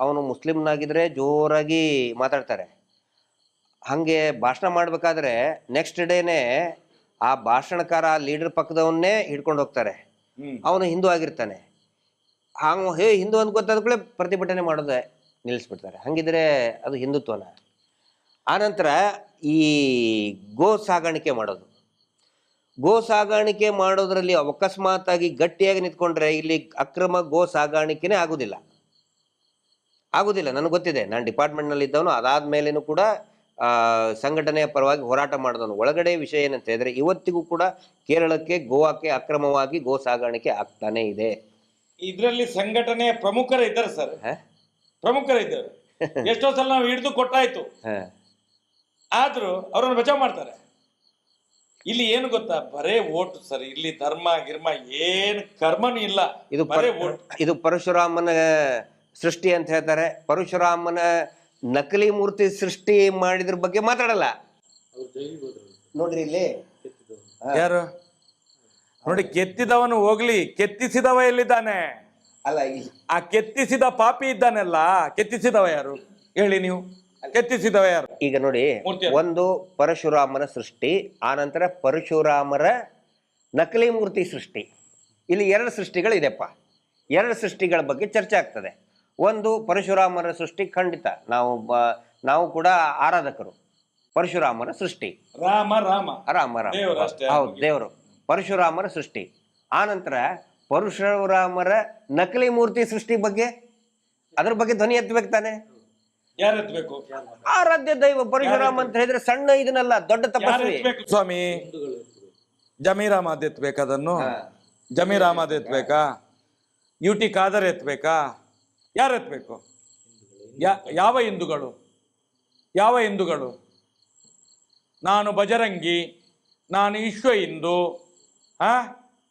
C: ಅವನು ಮುಸ್ಲಿಮ್ನಾಗಿದ್ದರೆ ಜೋರಾಗಿ ಮಾತಾಡ್ತಾರೆ. ಹಾಗೆ ಭಾಷಣ ಮಾಡಬೇಕಾದ್ರೆ ನೆಕ್ಸ್ಟ್ ಡೇನೇ ಆ ಭಾಷಣಕಾರ, ಆ ಲೀಡರ್ ಪಕ್ಕದವನ್ನೇ ಹಿಡ್ಕೊಂಡು ಹೋಗ್ತಾರೆ. ಅವನು ಹಿಂದೂ ಆಗಿರ್ತಾನೆ. ಹಿಂದೂ ಅಂತ ಗೊತ್ತಾದ ಕೂಡ ಪ್ರತಿಭಟನೆ ಮಾಡೋದೇ ನಿಲ್ಲಿಸ್ಬಿಡ್ತಾರೆ. ಹಾಗಿದ್ರೆ ಅದು ಹಿಂದುತ್ವನ? ಆನಂತರ ಈ ಗೋ ಸಾಗಾಣಿಕೆ ಮಾಡೋದ್ರಲ್ಲಿ ಅಕಸ್ಮಾತ್ ಆಗಿ ಗಟ್ಟಿಯಾಗಿ ನಿಂತ್ಕೊಂಡ್ರೆ ಇಲ್ಲಿ ಅಕ್ರಮ ಗೋ ಸಾಗಾಣಿಕೆನೇ ಆಗುದಿಲ್ಲ. ಆಗೋದಿಲ್ಲ. ನನಗೆ ಗೊತ್ತಿದೆ, ನಾನು ಡಿಪಾರ್ಟ್ಮೆಂಟ್ನಲ್ಲಿ ಇದ್ದವನು, ಅದಾದ್ಮೇಲೇನು ಕೂಡ ಸಂಘಟನೆಯ ಪರವಾಗಿ ಹೋರಾಟ ಮಾಡಿದವನು. ಒಳಗಡೆ ವಿಷಯ ಏನಂತ ಹೇಳಿದ್ರೆ, ಇವತ್ತಿಗೂ ಕೂಡ ಕೇರಳಕ್ಕೆ, ಗೋವಾಕ್ಕೆ ಅಕ್ರಮವಾಗಿ ಗೋ ಸಾಗಾಣಿಕೆ ಆಗ್ತಾನೆ ಇದೆ.
B: ಇದರಲ್ಲಿ ಸಂಘಟನೆಯ ಪ್ರಮುಖರೇ ಇದ್ದಾರೆ ಸರ್, ಪ್ರಮುಖರಿದ್ದಾರೆ. ಎಷ್ಟೋ ಸಲ ನಾವು ಹಿಡಿದು ಕೊಟ್ಟಾಯ್ತು, ಆದ್ರೂ ಅವರನ್ನು ಬಚಾವ್ ಮಾಡ್ತಾರೆ. ಇಲ್ಲಿ ಏನು ಗೊತ್ತಾ, ಬರೇ ಓಟು ಸರ್. ಇಲ್ಲಿ ಧರ್ಮ ಗಿರ್ಮ ಏನು ಕರ್ಮನೂ ಇಲ್ಲ,
C: ಇದು
B: ಬರೇ ಓಟು.
C: ಇದು ಪರಶುರಾಮನ ಸೃಷ್ಟಿ ಅಂತ ಹೇಳ್ತಾರೆ. ಪರಶುರಾಮನ ನಕಲಿ ಮೂರ್ತಿ ಸೃಷ್ಟಿ ಮಾಡಿದ್ರ ಬಗ್ಗೆ ಮಾತಾಡಲ್ಲ ನೋಡ್ರಿ ಇಲ್ಲಿ.
B: ಯಾರು ನೋಡಿ, ಕೆತ್ತಿದವನು ಹೋಗ್ಲಿ, ಕೆತ್ತಿಸಿದವ ಎಲ್ಲಿದ್ದಾನೆ?
C: ಅಲ್ಲ,
B: ಆ ಕೆತ್ತಿಸಿದ ಪಾಪಿ ಇದ್ದಾನೆಲ್ಲ, ಕೆತ್ತಿಸಿದವ ಯಾರು ಹೇಳಿ ನೀವು? ಕೆತ್ತಿಸಿದವ ಯಾರು?
C: ಈಗ ನೋಡಿ, ಒಂದು ಪರಶುರಾಮನ ಸೃಷ್ಟಿ, ಆನಂತರ ಪರಶುರಾಮರ ನಕಲಿ ಮೂರ್ತಿ ಸೃಷ್ಟಿ. ಇಲ್ಲಿ ಎರಡು ಸೃಷ್ಟಿಗಳಿದೆಪ್ಪ. ಎರಡು ಸೃಷ್ಟಿಗಳ ಬಗ್ಗೆ ಚರ್ಚೆ ಆಗ್ತದೆ. ಒಂದು ಪರಶುರಾಮನ ಸೃಷ್ಟಿ, ಖಂಡಿತ ನಾವು ಕೂಡ ಆರಾಧಕರು. ಪರಶುರಾಮನ ಸೃಷ್ಟಿ,
B: ರಾಮ ರಾಮ
C: ರಾಮ ರಾಮ ಹೌದು, ದೇವರು. ಪರಶುರಾಮರ ಸೃಷ್ಟಿ, ಆನಂತರ ಪರಶುರಾಮರ ನಕಲಿ ಮೂರ್ತಿ ಸೃಷ್ಟಿ ಬಗ್ಗೆ, ಅದ್ರ ಬಗ್ಗೆ ಧ್ವನಿ ಎತ್ತಬೇಕು ತಾನೆ?
B: ಯಾರು ಎತ್ತಬೇಕು?
C: ಆರಾಧ್ಯ ದೈವ ಪರಶುರಾಮ ಅಂತ ಹೇಳಿದ್ರೆ ಸಣ್ಣ ಇದನ್ನಲ್ಲ, ದೊಡ್ಡ ತಪಸ್ವಿ
B: ಸ್ವಾಮಿ. ಜಮೀರಾಮದ್ ಎತ್ಬೇಕು, ಅದನ್ನು ಜಮೀರಾಮದ್ ಎತ್ಬೇಕಾ? UT ಖಾದರ್ ಎತ್ಬೇಕಾ? ಯಾರು ಎತ್ಬೇಕು? ಯಾವ ಹಿಂದೂಗಳು? ಯಾವ ಹಿಂದೂಗಳು? ನಾನು ಬಜರಂಗಿ, ನಾನು ವಿಶ್ವ ಹಿಂದೂ.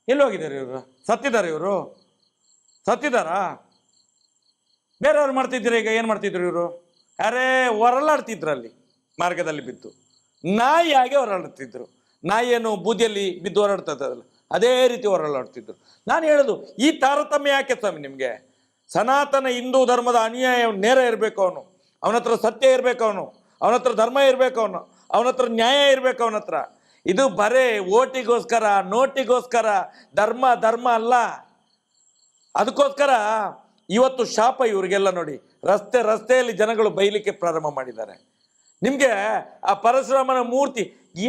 B: ಎಲ್ಲಿ ಹೋಗಿದ್ದಾರೆ ಇವರು? ಸತ್ತಿದ್ದಾರೆ ಇವರು? ಸತ್ತಿದಾರಾ? ಬೇರೆಯವ್ರು ಮಾಡ್ತಿದ್ರು. ಈಗ ಏನು ಮಾಡ್ತಿದ್ರು ಇವರು? ಅರೇ ಹೊರಳಾಡ್ತಿದ್ರಲ್ಲಿ, ಮಾರ್ಗದಲ್ಲಿ ಬಿದ್ದು ನಾಯಿಯಾಗಿ ಹೊರಳಾಡ್ತಿದ್ರು. ನಾಯಿಯನ್ನು ಬೂದಿಯಲ್ಲಿ ಬಿದ್ದು ಹೊರಡ್ತದಲ್ಲ, ಅದೇ ರೀತಿ ಹೊರಳಾಡ್ತಿದ್ರು. ನಾನು ಹೇಳೋದು, ಈ ತಾರತಮ್ಯ ಯಾಕೆ ಸ್ವಾಮಿ ನಿಮಗೆ? ಸನಾತನ ಹಿಂದೂ ಧರ್ಮದ ಅನ್ಯಾಯ ನೇರ ಇರಬೇಕು, ಅವನ ಹತ್ರ ಸತ್ಯ ಇರಬೇಕು, ಅವನ ಹತ್ರ ಧರ್ಮ ಇರಬೇಕು, ಅವನ ಹತ್ರ ನ್ಯಾಯ ಇರಬೇಕು ಅವನ ಹತ್ರ. ಇದು ಬರೇ ಓಟಿಗೋಸ್ಕರ, ನೋಟಿಗೋಸ್ಕರ ಧರ್ಮ ಧರ್ಮ ಅಲ್ಲ. ಅದಕ್ಕೋಸ್ಕರ ಇವತ್ತು ಶಾಪ ಇವ್ರಿಗೆಲ್ಲ ನೋಡಿ, ರಸ್ತೆಯಲ್ಲಿ ಜನಗಳು ಬೈಲಿಕ್ಕೆ ಪ್ರಾರಂಭ ಮಾಡಿದ್ದಾರೆ. ನಿಮಗೆ ಆ ಪರಶುರಾಮನ ಮೂರ್ತಿ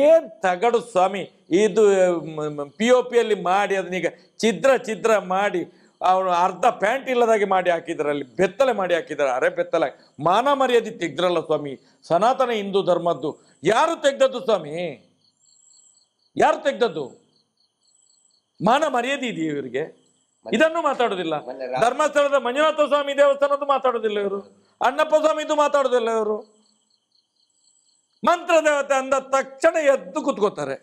B: ಏನ್ ತಗಡು ಸ್ವಾಮಿ, ಇದು POPಯಲ್ಲಿ ಮಾಡಿ ಅದನ್ನೀಗ ಛಿದ್ರ ಮಾಡಿ ಅವನು ಅರ್ಧ ಪ್ಯಾಂಟ್ ಇಲ್ಲದಾಗೆ ಮಾಡಿ ಹಾಕಿದ್ದಾರೆ, ಅಲ್ಲಿ ಬೆತ್ತಲೆ ಮಾಡಿ ಹಾಕಿದ್ದಾರೆ. ಅರೆ ಬೆತ್ತಲೆ, ಮಾನ ಮರ್ಯಾದೆ ತೆಗ್ದ್ರಲ್ಲ ಸ್ವಾಮಿ. ಸನಾತನ ಹಿಂದೂ ಧರ್ಮದ್ದು ಯಾರು ತೆಗ್ದದ್ದು ಸ್ವಾಮಿ? ಯಾರು ತೆಗ್ದದ್ದು? ಮಾನ ಮರ್ಯಾದೆ ಇದೆಯಾ ಇವರಿಗೆ? ಇದನ್ನು ಮಾತಾಡೋದಿಲ್ಲ. ಧರ್ಮಸ್ಥಳದ ಮಂಜುನಾಥ ಸ್ವಾಮಿ ದೇವಸ್ಥಾನದ್ದು ಮಾತಾಡೋದಿಲ್ಲ ಇವರು. ಅಣ್ಣಪ್ಪ ಸ್ವಾಮಿದು ಮಾತಾಡೋದಿಲ್ಲ ಇವರು. ಮಂತ್ರ ದೇವತೆ ಅಂದ ತಕ್ಷಣ ಎದ್ದು ಕೂತ್ಕೋತಾರೆ.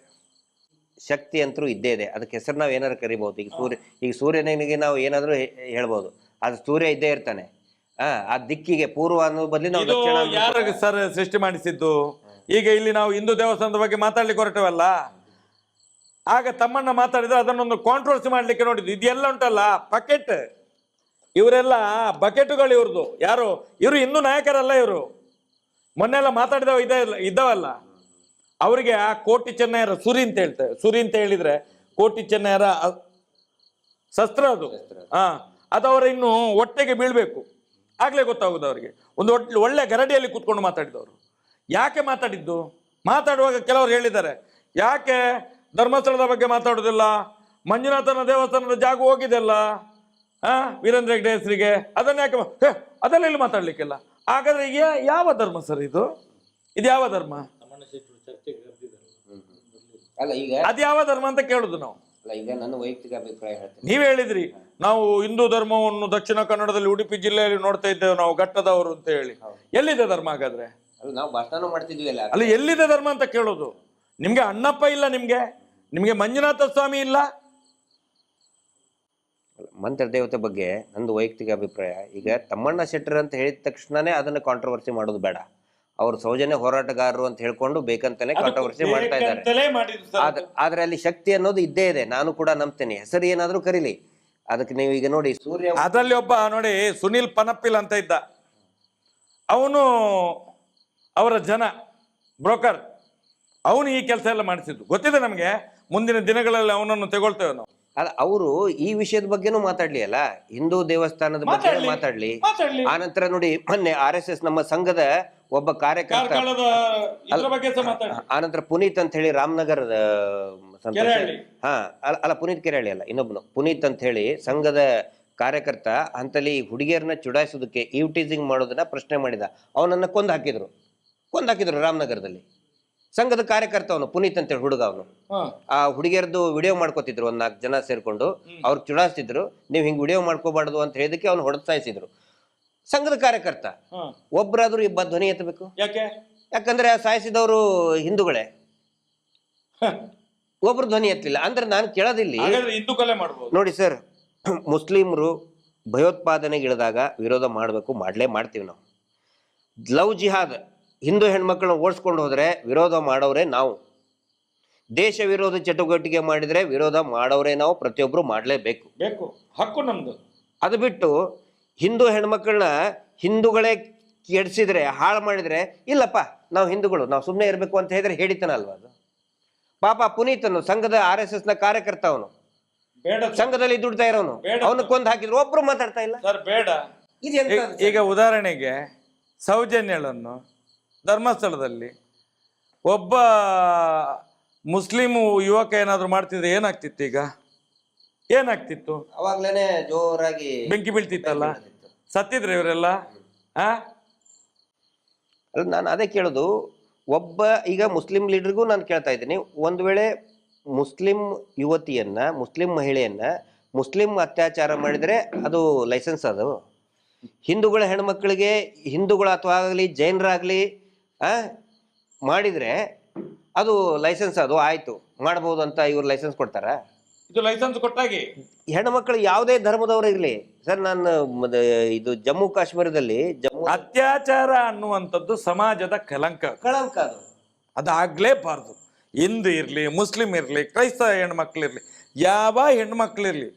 C: ಶಕ್ತಿ ಅಂತೂ ಇದ್ದೇ ಇದೆ, ಅದಕ್ಕೆ ಹೆಸರು ನಾವು ಏನಾದ್ರು ಕರಿಬಹುದು. ಈಗ ಸೂರ್ಯನಿಗೆ ನಾವು ಏನಾದ್ರು ಹೇಳ್ಬೋದು, ಅದು ಸೂರ್ಯ ಇದ್ದೇ ಇರ್ತಾನೆ. ಆ ದಿಕ್ಕಿಗೆ ಪೂರ್ವ ಅನ್ನೋ ಬದಲಿ ನಾವು ದಕ್ಷಿಣ.
B: ಯಾರು ಸರ್ ಸೃಷ್ಟಿ ಮಾಡಿಸಿದ್ದು? ಈಗ ಇಲ್ಲಿ ನಾವು ಹಿಂದೂ ದೇವಸ್ಥಾನದ ಬಗ್ಗೆ ಮಾತಾಡ್ಲಿಕ್ಕೆ ಹೊರಟವಲ್ಲ, ಆಗ ತಮ್ಮನ್ನ ಮಾತಾಡಿದ್ರೆ ಅದನ್ನೊಂದು ಕಾಂಟ್ರವರ್ಸಿ ಮಾಡ್ಲಿಕ್ಕೆ ನೋಡಿದ್ದು. ಇದೆಲ್ಲ ಉಂಟಲ್ಲ ಬಕೆಟ್, ಇವರೆಲ್ಲ ಬಕೆಟುಗಳು ಇವ್ರದ್ದು. ಯಾರು ಇವರು? ಹಿಂದೂ ನಾಯಕರಲ್ಲ ಇವರು. ಮೊನ್ನೆಲ್ಲ ಮಾತಾಡಿದವ ಇದ್ದವಲ್ಲ, ಅವರಿಗೆ ಆ ಕೋಟಿ ಚೆನ್ನಯ್ಯರ ಸುರಿ ಅಂತ ಹೇಳ್ತಾರೆ. ಸುರಿ ಅಂತ ಹೇಳಿದ್ರೆ ಕೋಟಿ ಚೆನ್ನಯ್ಯರ ಶಸ್ತ್ರ ಅದು. ಅದು ಅವರ ಇನ್ನು ಹೊಟ್ಟೆಗೆ ಬೀಳ್ಬೇಕು, ಆಗ್ಲೇ ಗೊತ್ತಾಗುದು ಅವರಿಗೆ. ಒಂದು ಒಳ್ಳೆ ಗರಡಿಯಲ್ಲಿ ಕೂತ್ಕೊಂಡು ಮಾತಾಡಿದವರು. ಯಾಕೆ ಮಾತಾಡಿದ್ದು? ಮಾತಾಡುವಾಗ ಕೆಲವರು ಹೇಳಿದ್ದಾರೆ, ಯಾಕೆ ಧರ್ಮಸ್ಥಳದ ಬಗ್ಗೆ ಮಾತಾಡೋದಿಲ್ಲ? ಮಂಜುನಾಥನ ದೇವಸ್ಥಾನದ ಜಾಗ ಹೋಗಿದೆಲ್ಲ ವೀರೇಂದ್ರ ಹೆಗ್ಡೆ ಹೆಸರಿಗೆ, ಅದನ್ನ ಯಾಕೆ ಅದೆಲ್ಲ ಇಲ್ಲಿ ಮಾತಾಡ್ಲಿಕ್ಕಿಲ್ಲ? ಹಾಗಾದ್ರೆ ಯಾವ ಧರ್ಮ ಸರ್ ಇದು? ಇದು ಯಾವ ಧರ್ಮ?
C: ಅಲ್ಲ, ಈಗ
B: ಅದು ಯಾವ ಧರ್ಮ ಅಂತ ಕೇಳುದು ನಾವು.
C: ಈಗ ನನ್ನ ವೈಯಕ್ತಿಕ ಅಭಿಪ್ರಾಯ ಹೇಳ್ತೇನೆ.
B: ನೀವ್ ಹೇಳಿದ್ರಿ ನಾವು ಹಿಂದೂ ಧರ್ಮವನ್ನು ದಕ್ಷಿಣ ಕನ್ನಡದಲ್ಲಿ ಉಡುಪಿ ಜಿಲ್ಲೆಯಲ್ಲಿ ನೋಡ್ತಾ ಇದ್ದೇವೆ ನಾವು, ಘಟ್ಟದವರು ಅಂತ ಹೇಳಿ. ಎಲ್ಲಿದೆ ಧರ್ಮ ಹಾಗಾದ್ರೆ?
C: ನಾವು ಭಾಷಣ ಮಾಡ್ತಿದ್ವಿ ಅಲ್ಲ,
B: ಅಲ್ಲಿ ಎಲ್ಲಿದೆ ಧರ್ಮ ಅಂತ ಕೇಳೋದು. ನಿಮ್ಗೆ ಅಣ್ಣಪ್ಪ ಇಲ್ಲ, ನಿಮ್ಗೆ ಮಂಜುನಾಥ ಸ್ವಾಮಿ ಇಲ್ಲ.
C: ಮಂತ್ರ ದೇವತೆ ಬಗ್ಗೆ ನಂದು ವೈಯಕ್ತಿಕ ಅಭಿಪ್ರಾಯ. ಈಗ ತಮ್ಮಣ್ಣ ಶೆಟ್ಟರ್ ಅಂತ ಹೇಳಿದ ತಕ್ಷಣನೇ ಅದನ್ನ ಕಾಂಟ್ರವರ್ಸಿ ಮಾಡೋದು ಬೇಡ. ಅವ್ರು ಸೌಜನ್ಯ ಹೋರಾಟಗಾರರು ಅಂತ ಹೇಳ್ಕೊಂಡು ಬೇಕಂತಾನೆ ಕಾಂಟ್ರವರ್ಸಿ ಮಾಡ್ತಾ ಇದ್ದಾರೆ. ಆದ್ರೆ ಅಲ್ಲಿ ಶಕ್ತಿ ಅನ್ನೋದು ಇದ್ದೇ ಇದೆ, ನಾನು ಕೂಡ ನಂಬ್ತೇನೆ. ಹೆಸರು ಏನಾದ್ರೂ ಕರೀಲಿ, ಅದಕ್ಕೆ ನೀವು ಈಗ ನೋಡಿ ಸೂರ್ಯ,
B: ಅದರಲ್ಲಿ ಒಬ್ಬ ನೋಡಿ ಸುನಿಲ್ ಪನಪ್ಪಿಲ್ ಅಂತ ಇದ್ದ, ಅವನು ಅವರ ಜನ ಬ್ರೋಕರ್, ಅವನು ಈ ಕೆಲಸ ಎಲ್ಲ ಮಾಡಿಸಿದ್ದು ಗೊತ್ತಿದೆ ನಮಗೆ. ಮುಂದಿನ ದಿನಗಳಲ್ಲಿ ಅವನನ್ನು ತಗೊಳ್ತೇವೆ ನಾವು.
C: ಅಲ್ಲ, ಅವರು ಈ ವಿಷಯದ ಬಗ್ಗೆನೂ ಮಾತಾಡ್ಲಿ ಅಲ್ಲ, ಹಿಂದೂ ದೇವಸ್ಥಾನದ ಬಗ್ಗೆ ಮಾತಾಡ್ಲಿ. ಆನಂತರ ನೋಡಿ, ಮೊನ್ನೆ RSS ನಮ್ಮ ಸಂಘದ ಒಬ್ಬ ಕಾರ್ಯಕರ್ತ, ಆನಂತರ ಪುನೀತ್ ಅಂತ ಹೇಳಿ ರಾಮನಗರದ ಅಲ್ಲ ಪುನೀತ್ ಕೆರೆಹಳ್ಳಿ ಅಲ್ಲ, ಇನ್ನೊಬ್ನು ಪುನೀತ್ ಅಂತ ಹೇಳಿ ಸಂಘದ ಕಾರ್ಯಕರ್ತ ಅಂತಲ್ಲಿ ಹುಡುಗಿಯರನ್ನ ಚುಡಾಯಿಸೋದಕ್ಕೆ ಟೀಸಿಂಗ್ ಮಾಡೋದನ್ನ ಪ್ರಶ್ನೆ ಮಾಡಿದ. ಅವನನ್ನು ಕೊಂದು ಹಾಕಿದ್ರು ರಾಮನಗರದಲ್ಲಿ. ಸಂಘದ ಕಾರ್ಯಕರ್ತ ಅವನು, ಪುನೀತ್ ಅಂತೇಳಿ ಹುಡುಗ ಅವನು. ಆ ಹುಡುಗಿಯರದ್ದು ವಿಡಿಯೋ ಮಾಡ್ಕೋತಿದ್ರು, ಒಂದ್ 4 ಜನ ಸೇರ್ಕೊಂಡು ಅವ್ರು ಚುಡಾಯಿಸ್ತಿದ್ರು. ನೀವು ಹಿಂಗ್ ವಿಡಿಯೋ ಮಾಡ್ಕೋಬಾರ್ದು ಅಂತ ಹೇಳಿದಕ್ಕೆ ಅವ್ನು ಹೊಡೆದು ಸಾಯಿಸಿದ್ರು. ಸಂಘದ ಕಾರ್ಯಕರ್ತ ಒಬ್ಬರಾದ್ರೂ ಧ್ವನಿ ಎತ್ತಬೇಕು. ಯಾಕಂದ್ರೆ ಆ ಸಾಯಿಸಿದವರು ಹಿಂದೂಗಳೇ, ಒಬ್ರು ಧ್ವನಿ ಎತ್ತಲಿಲ್ಲ. ಅಂದ್ರೆ ನಾನು ಕೇಳೋದಿಲ್ಲಿ ನೋಡಿ ಸರ್, ಮುಸ್ಲಿಮರು ಭಯೋತ್ಪಾದನೆಗೆ ಇಳಿದಾಗ ವಿರೋಧ ಮಾಡಬೇಕು, ಮಾಡ್ತೀವಿ ನಾವು. ಲವ್ ಜಿಹಾದ್ ಹಿಂದೂ ಹೆಣ್ಮಕ್ಳನ್ನ ಓಡಿಸ್ಕೊಂಡು ಹೋದ್ರೆ ವಿರೋಧ ಮಾಡೋರೇ ನಾವು. ದೇಶ ವಿರೋಧ ಚಟುವಟಿಕೆ ಮಾಡಿದ್ರೆ ವಿರೋಧ ಮಾಡೋರೇ ನಾವು. ಪ್ರತಿಯೊಬ್ರು ಮಾಡಲೇಬೇಕು,
B: ಹಕ್ಕು ನಮ್ದು.
C: ಅದು ಬಿಟ್ಟು ಹಿಂದೂ ಹೆಣ್ಮಕ್ಳನ್ನ ಹಿಂದೂಗಳೇ ಕೆಡಿಸಿದ್ರೆ, ಹಾಳು ಮಾಡಿದ್ರೆ, ಇಲ್ಲಪ್ಪ ನಾವು ಹಿಂದೂಗಳು, ನಾವು ಸುಮ್ಮನೆ ಇರಬೇಕು ಅಂತ ಹೇಳಿದ್ರೆ ಹೇಳಿತನ ಅಲ್ವಾ ಅದು? ಪಾಪ ಪುನೀತನು ಸಂಘದ RSS ನ ಕಾರ್ಯಕರ್ತ, ಅವನು ಸಂಘದಲ್ಲಿ ದುಡ್ತಾ ಇರೋನು, ಅವನು ಕೊಂದು ಹಾಕಿದ್ರು, ಒಬ್ರು ಮಾತಾಡ್ತಾ ಇಲ್ಲ
B: ಸರ್. ಬೇಡ. ಈಗ ಉದಾಹರಣೆಗೆ ಸೌಜನ್ಯಳನ್ನು ಧರ್ಮಸ್ಥಳದಲ್ಲಿ ಒಬ್ಬ ಮುಸ್ಲಿಂ ಯುವಕ ಏನಾದ್ರು ಮಾಡ್ತಿದ್ರೆ ಏನಾಗ್ತಿತ್ತು? ಈಗ ಏನಾಗ್ತಿತ್ತು?
C: ಅವಾಗ್ಲೇನೆ ಜೋರಾಗಿ
B: ಬೆಂಕಿ ಬೀಳ್ತಿತ್ತಲ್ಲ, ಸತ್ತಿದ್ರೆ ಇವರೆಲ್ಲ.
C: ನಾನು ಅದೇ ಕೇಳೋದು, ಒಬ್ಬ ಈಗ ಮುಸ್ಲಿಂ ಲೀಡರ್ಗೂ ನಾನು ಕೇಳ್ತಾ ಇದ್ದೀನಿ, ಒಂದು ವೇಳೆ ಮುಸ್ಲಿಂ ಯುವತಿಯನ್ನ, ಮುಸ್ಲಿಂ ಮಹಿಳೆಯನ್ನ ಮುಸ್ಲಿಂ ಅತ್ಯಾಚಾರ ಮಾಡಿದ್ರೆ ಅದು ಲೈಸೆನ್ಸ್? ಅದು ಹಿಂದೂಗಳ ಹೆಣ್ಮಕ್ಳಿಗೆ, ಹಿಂದೂಗಳ ಅಥವಾ ಆಗಲಿ ಜೈನರಾಗ್ಲಿ ಮಾಡಿದ್ರೆ ಅದು ಲೈಸೆನ್ಸ್? ಅದು ಆಯ್ತು ಮಾಡ್ಬೋದು ಅಂತ ಇವ್ರು ಲೈಸೆನ್ಸ್ ಕೊಡ್ತಾರ?
B: ಇದು ಲೈಸೆನ್ಸ್ ಕೊಟ್ಟಾಗಿ
C: ಹೆಣ್ಮಕ್ಳು ಯಾವುದೇ ಧರ್ಮದವರು ಇರ್ಲಿ ಸರ್. ನಾನು ಇದು ಜಮ್ಮು ಕಾಶ್ಮೀರದಲ್ಲಿ
B: ಅತ್ಯಾಚಾರ ಅನ್ನುವಂಥದ್ದು ಸಮಾಜದ ಕಳಂಕ ಅದು. ಅದಾಗ್ಲೇಬಾರ್ದು. ಹಿಂದೂ ಇರ್ಲಿ, ಮುಸ್ಲಿಂ ಇರ್ಲಿ, ಕ್ರೈಸ್ತ ಹೆಣ್ಮಕ್ಳಿರ್ಲಿ, ಯಾವ ಹೆಣ್ಮಕ್ಳಿರ್ಲಿ,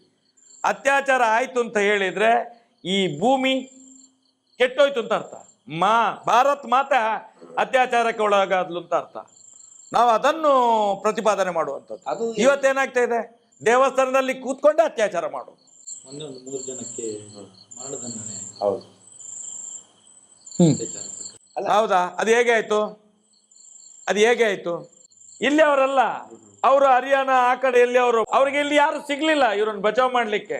B: ಅತ್ಯಾಚಾರ ಆಯ್ತು ಅಂತ ಹೇಳಿದ್ರೆ ಈ ಭೂಮಿ ಕೆಟ್ಟೋಯ್ತು ಅಂತ ಅರ್ಥ. ಭಾರತ್ ಮಾತಾ ಅತ್ಯಾಚಾರಕ್ಕೆ ಒಳಗಾದ್ಲು ಅಂತ ಅರ್ಥ. ನಾವು ಅದನ್ನು ಪ್ರತಿಪಾದನೆ ಮಾಡುವಂಥದ್ದು. ಅದು ಇವತ್ತೇನಾಗ್ತಾ ಇದೆ, ದೇವಸ್ಥಾನದಲ್ಲಿ ಕೂತ್ಕೊಂಡೆ ಅತ್ಯಾಚಾರ ಮಾಡೋದು.
A: ಮೊನ್ನೆ 3 ಜನಕ್ಕೆ ಮರಣದಂಡನೆ.
C: ಹೌದು.
B: ಹೌದಾ? ಅದು ಹೇಗೆ ಆಯ್ತು? ಇಲ್ಲಿ ಅವರಲ್ಲ, ಅವರು ಹರಿಯಾಣ ಆ ಕಡೆ ಎಲ್ಲಿ ಅವ್ರಿಗೆ ಇಲ್ಲಿ ಯಾರು ಸಿಗ್ಲಿಲ್ಲ ಇವರನ್ನು ಬಚಾವ್ ಮಾಡ್ಲಿಕ್ಕೆ.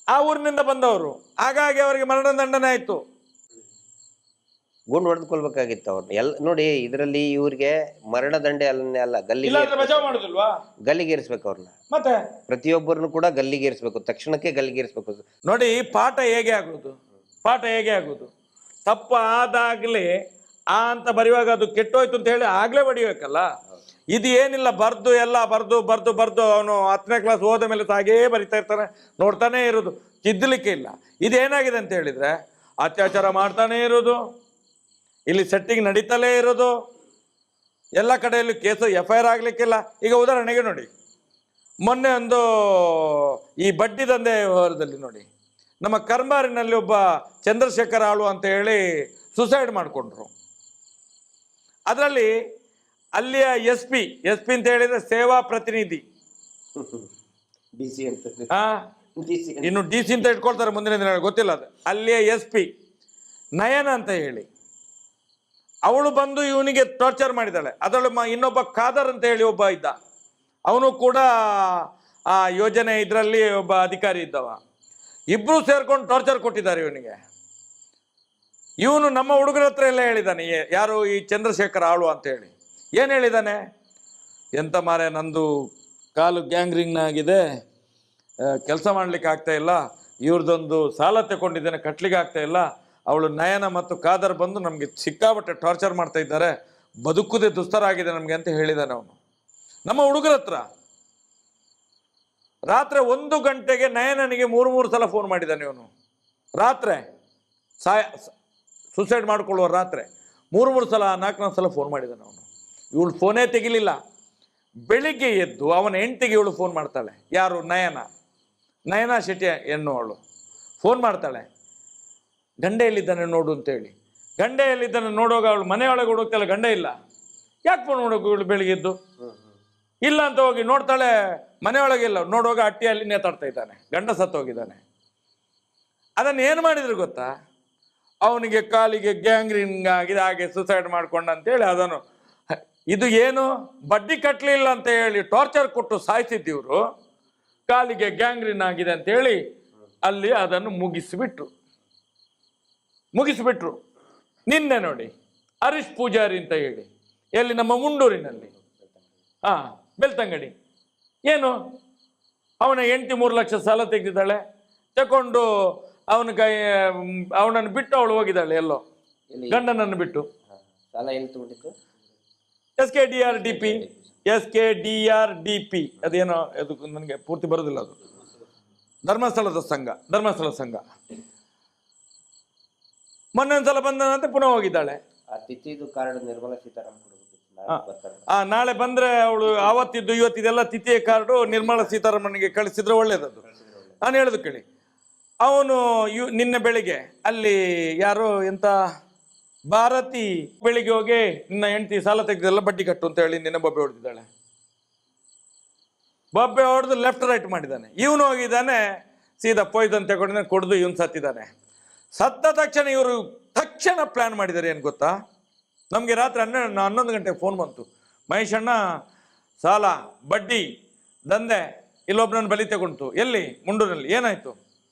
B: ಆ ಊರಿನಿಂದ ಬಂದವರು, ಹಾಗಾಗಿ ಅವರಿಗೆ ಮರಣದಂಡನೆ ಆಯ್ತು.
C: ಗುಂಡು ಹೊಡೆದುಕೊಳ್ಬೇಕಾಗಿತ್ತು ಅವ್ರನ್ನ. ಎಲ್ಲ ನೋಡಿ, ಇದರಲ್ಲಿ ಇವ್ರಿಗೆ ಮರಣದಂಡೆ ಅಲ್ಲ, ಗಲ್ಲಿಗೇರಿಸ್ಬೇಕು ಅವ್ರನ್ನ.
B: ಮತ್ತೆ
C: ಪ್ರತಿಯೊಬ್ಬರನ್ನು ಕೂಡ ಗಲ್ಲಿಗೇರಿಸ್ಬೇಕು, ತಕ್ಷಣಕ್ಕೆ ಗಲ್ಲಿಗೇರಿಸ್ಬೇಕು.
B: ನೋಡಿ, ಪಾಠ ಹೇಗೆ ಆಗುದು? ತಪ್ಪ ಆದಾಗ್ಲೇ ಅಂತ ಬರೆಯುವಾಗ ಅದು ಕೆಟ್ಟೋಯ್ತು ಅಂತ ಹೇಳಿ ಆಗ್ಲೇ ಬಡಿಬೇಕಲ್ಲ. ಇದು ಏನಿಲ್ಲ, ಬರ್ದು ಅವನು 10ನೇ ಕ್ಲಾಸ್ ಹೋದ ಮೇಲೆ ಹಾಗೇ ಬರಿತಾ ಇರ್ತಾನೆ, ನೋಡ್ತಾನೆ ಇರೋದು, ತಿದ್ದಲಿಕ್ಕೆ ಇಲ್ಲ. ಇದೇನಾಗಿದೆ ಅಂತ ಹೇಳಿದ್ರೆ ಅತ್ಯಾಚಾರ ಮಾಡ್ತಾನೆ ಇರೋದು, ಇಲ್ಲಿ ಸೆಟ್ಟಿಂಗ್ ನಡೀತಲೇ ಇರೋದು, ಎಲ್ಲ ಕಡೆಯಲ್ಲೂ ಕೇಸು FIR ಆಗ್ಲಿಕ್ಕಿಲ್ಲ. ಈಗ ಉದಾಹರಣೆಗೆ ನೋಡಿ, ಮೊನ್ನೆ ಒಂದು ಈ ಬಡ್ಡಿ ದಂಧೆ ವ್ಯವಹಾರದಲ್ಲಿ ನೋಡಿ, ನಮ್ಮ ಕರ್ಮಾರಿನಲ್ಲಿ ಒಬ್ಬ ಚಂದ್ರಶೇಖರ್ ಆಳು ಅಂತ ಹೇಳಿ ಸುಸೈಡ್ ಮಾಡಿಕೊಂಡ್ರು. ಅದರಲ್ಲಿ ಅಲ್ಲಿಯ SP ಅಂತ ಹೇಳಿದ್ರೆ ಸೇವಾ ಪ್ರತಿನಿಧಿ, ಇನ್ನು DC ಅಂತ ಇಟ್ಕೊಳ್ತಾರೆ ಮುಂದಿನ ದಿನ, ಗೊತ್ತಿಲ್ಲ ಅದು. ಅಲ್ಲಿಯ SP ನಯನ ಅಂತ ಹೇಳಿ ಅವಳು ಬಂದು ಇವನಿಗೆ ಟಾರ್ಚರ್ ಮಾಡಿದ್ದಾಳೆ. ಅದರಳು ಇನ್ನೊಬ್ಬ ಖಾದರ್ ಅಂತ ಹೇಳಿ ಒಬ್ಬ ಇದ್ದ, ಅವನು ಕೂಡ ಆ ಯೋಜನೆ ಇದರಲ್ಲಿ ಒಬ್ಬ ಅಧಿಕಾರಿ ಇದ್ದವ. ಇಬ್ರು ಸೇರ್ಕೊಂಡು ಟಾರ್ಚರ್ ಕೊಟ್ಟಿದ್ದಾರೆ ಇವನಿಗೆ. ಇವನು ನಮ್ಮ ಹುಡುಗರ ಹತ್ರ ಎಲ್ಲ ಹೇಳಿದ್ದಾನೆ, ಯಾರು ಈ ಚಂದ್ರಶೇಖರ್ ಆಳು ಅಂತ ಹೇಳಿ. ಏನು ಹೇಳಿದ್ದಾನೆ? ಎಂತ ಮಾರೆ, ನಂದು ಕಾಲು ಗ್ಯಾಂಗ್ರಿಂಗ್ ಆಗಿದೆ, ಕೆಲಸ ಮಾಡ್ಲಿಕ್ಕೆ ಆಗ್ತಾ ಇಲ್ಲ, ಇವ್ರದೊಂದು ಸಾಲ ತಗೊಂಡಿದ್ದೇನೆ, ಕಟ್ಲಿಕ್ಕೆ ಆಗ್ತಾ ಇಲ್ಲ, ಅವಳು ನಯನ ಮತ್ತು ಖಾದರ್ ಬಂದು ನಮಗೆ ಸಿಕ್ಕಾಬಟ್ಟೆ ಟಾರ್ಚರ್ ಮಾಡ್ತಾ ಇದ್ದಾರೆ, ಬದುಕುದೇ ದುಸ್ತರ ಆಗಿದೆ ನಮಗೆ ಅಂತ ಹೇಳಿದ್ದಾನೆ ಅವನು ನಮ್ಮ ಹುಡುಗರ ಹತ್ರ. ರಾತ್ರಿ 1 ಗಂಟೆಗೆ ನಯನನಿಗೆ 3 ಸಲ ಫೋನ್ ಮಾಡಿದ್ದಾನೆ ಇವನು. ರಾತ್ರಿ ಸುಸೈಡ್ ಮಾಡ್ಕೊಳ್ಳುವ ರಾತ್ರಿ 3 ಸಲ 4 ಸಲ ಫೋನ್ ಮಾಡಿದ್ದಾನೆ ಅವನು. ಇವಳು ಫೋನೇ ತೆಗಿಲಿಲ್ಲ. ಬೆಳಿಗ್ಗೆ ಎದ್ದು ಅವನ ಹೆಂಡತಿಗೆ ಇವಳು ಫೋನ್ ಮಾಡ್ತಾಳೆ. ಯಾರು? ನಯನ ಶೆಟ್ಟಿ ಎನ್ನುವಳು ಫೋನ್ ಮಾಡ್ತಾಳೆ, ಗಂಡ ಎಲ್ಲಿದ್ದಾನೆ ನೋಡು ಅಂತೇಳಿ. ಗಂಡ ಎಲ್ಲಿದ್ದಾನೆ ನೋಡುವಾಗ ಅವಳು ಮನೆಯೊಳಗೆ ಹುಡುಕ್ತಾಳೆ, ಗಂಡ ಇಲ್ಲ. ಯಾಕೆ ಫೋನ್ ಮಾಡೋಕು ಇವಳು ಬೆಳಿಗ್ಗೆ ಎದ್ದು? ಇಲ್ಲ ಅಂತ ಹೋಗಿ ನೋಡ್ತಾಳೆ, ಮನೆಯೊಳಗಿಲ್ಲ. ನೋಡುವಾಗ ಅಟ್ಟಿಯಲ್ಲಿ ನೇತಾಡ್ತಾ ಇದ್ದಾನೆ, ಗಂಡ ಸತ್ತೋಗಿದ್ದಾನೆ. ಅದನ್ನು ಏನು ಮಾಡಿದ್ರು ಗೊತ್ತಾ? ಅವನಿಗೆ ಕಾಲಿಗೆ ಗ್ಯಾಂಗ್ರಿಂಗ್ ಆಗಿದೆ, ಹಾಗೆ ಸುಸೈಡ್ ಮಾಡ್ಕೊಂಡ ಅಂತೇಳಿ ಅದನ್ನು, ಇದು ಏನು ಬಡ್ಡಿ ಕಟ್ಟಲಿಲ್ಲ ಅಂತ ಹೇಳಿ ಟಾರ್ಚರ್ ಕೊಟ್ಟು ಸಾಯಿಸಿದ್ದೀವ್ರು. ಕಾಲಿಗೆ ಗ್ಯಾಂಗ್ರೀನ್ ಆಗಿದೆ ಅಂತೇಳಿ ಅಲ್ಲಿ ಅದನ್ನು ಮುಗಿಸಿಬಿಟ್ರು. ನಿನ್ನೆ ನೋಡಿ ಹರೀಶ್ ಪೂಜಾರಿ ಅಂತ ಹೇಳಿ ಎಲ್ಲಿ ನಮ್ಮ ಮುಂಡೂರಿನಲ್ಲಿ ಬೆಳ್ತಂಗಡಿ, ಏನು ಅವನ ಹೆಂಡತಿ 3 ಲಕ್ಷ ಸಾಲ ತೆಗೆದಿದ್ದಾಳೆ, ತಕೊಂಡು ಅವನನ್ನು ಬಿಟ್ಟು ಅವಳು ಹೋಗಿದ್ದಾಳೆ ಎಲ್ಲೋ, ಗಂಡನನ್ನು ಬಿಟ್ಟು.
C: ಸಾಲ ಎಲ್ಲಿ ತಗೊಂಡಿತ್ತು?
B: SKDRDP ಅದೇನೋ, ಅದು ನನಗೆ ಪೂರ್ತಿ ಬರೋದಿಲ್ಲ, ಅದು ಧರ್ಮಸ್ಥಳ ಸಂಘ. ಮೊನ್ನೆ ಒಂದ್ಸಲ ಬಂದಂತೆ ಪುನಃ ಹೋಗಿದ್ದಾಳೆ.
C: ಕಾರ್ಡ್ ನಿರ್ಮಲಾ ಸೀತಾರಾಮನ್
B: ನಾಳೆ ಬಂದ್ರೆ ಅವಳು ಆವತ್ತಿದ್ದು ಇವತ್ತಿದೆಲ್ಲ ತಿಥಿಯ ಕಾರ್ಡು ನಿರ್ಮಲಾ ಸೀತಾರಾಮನ್ಗೆ ಕಳಿಸಿದ್ರೆ ಒಳ್ಳೇದದು. ನಾನು ಹೇಳುದು ಕೇಳಿ, ಅವನು ನಿನ್ನೆ ಬೆಳಿಗ್ಗೆ ಅಲ್ಲಿ ಯಾರೋ ಎಂತ ಭಾರತಿ ಬೆಳಿಗ್ಗೆ ಹೋಗಿ ನಿನ್ನ ಹೆಂಡತಿ ಸಾಲ ತೆಗೆದೆಲ್ಲ ಬಡ್ಡಿ ಕಟ್ಟು ಅಂತ ಹೇಳಿ ನಿನ್ನೆ ಬೊಬ್ಬೆ ಹೊಡೆದಿದ್ದಾಳೆ. ಬೊಬ್ಬೆ ಹೊಡೆದು ಲೆಫ್ಟ್ ರೈಟ್ ಮಾಡಿದ್ದಾನೆ. ಇವನು ಹೋಗಿದ್ದಾನೆ ಸೀದಾ ಪೊಯ್ದನ್ ತಗೊಂಡು ಕೊಡ್ದು ಇವನು ಸತ್ತಿದ್ದಾನೆ. ಸತ್ತ ತಕ್ಷಣ ಇವರು ತಕ್ಷಣ ಪ್ಲಾನ್ ಮಾಡಿದ್ದಾರೆ. ಏನು ಗೊತ್ತಾ, ನಮಗೆ ರಾತ್ರಿ 11 ಗಂಟೆಗೆ ಫೋನ್ ಬಂತು, ಮಹೇಶಣ್ಣ ಸಾಲ ಬಡ್ಡಿ ದಂಧೆ ಇಲ್ಲೊಬ್ಬನನ್ನು ಬಲಿ ತಗೊಂಡು. ಎಲ್ಲಿ? ಮುಂಡೂರಿನಲ್ಲಿ. ಏನಾಯ್ತು?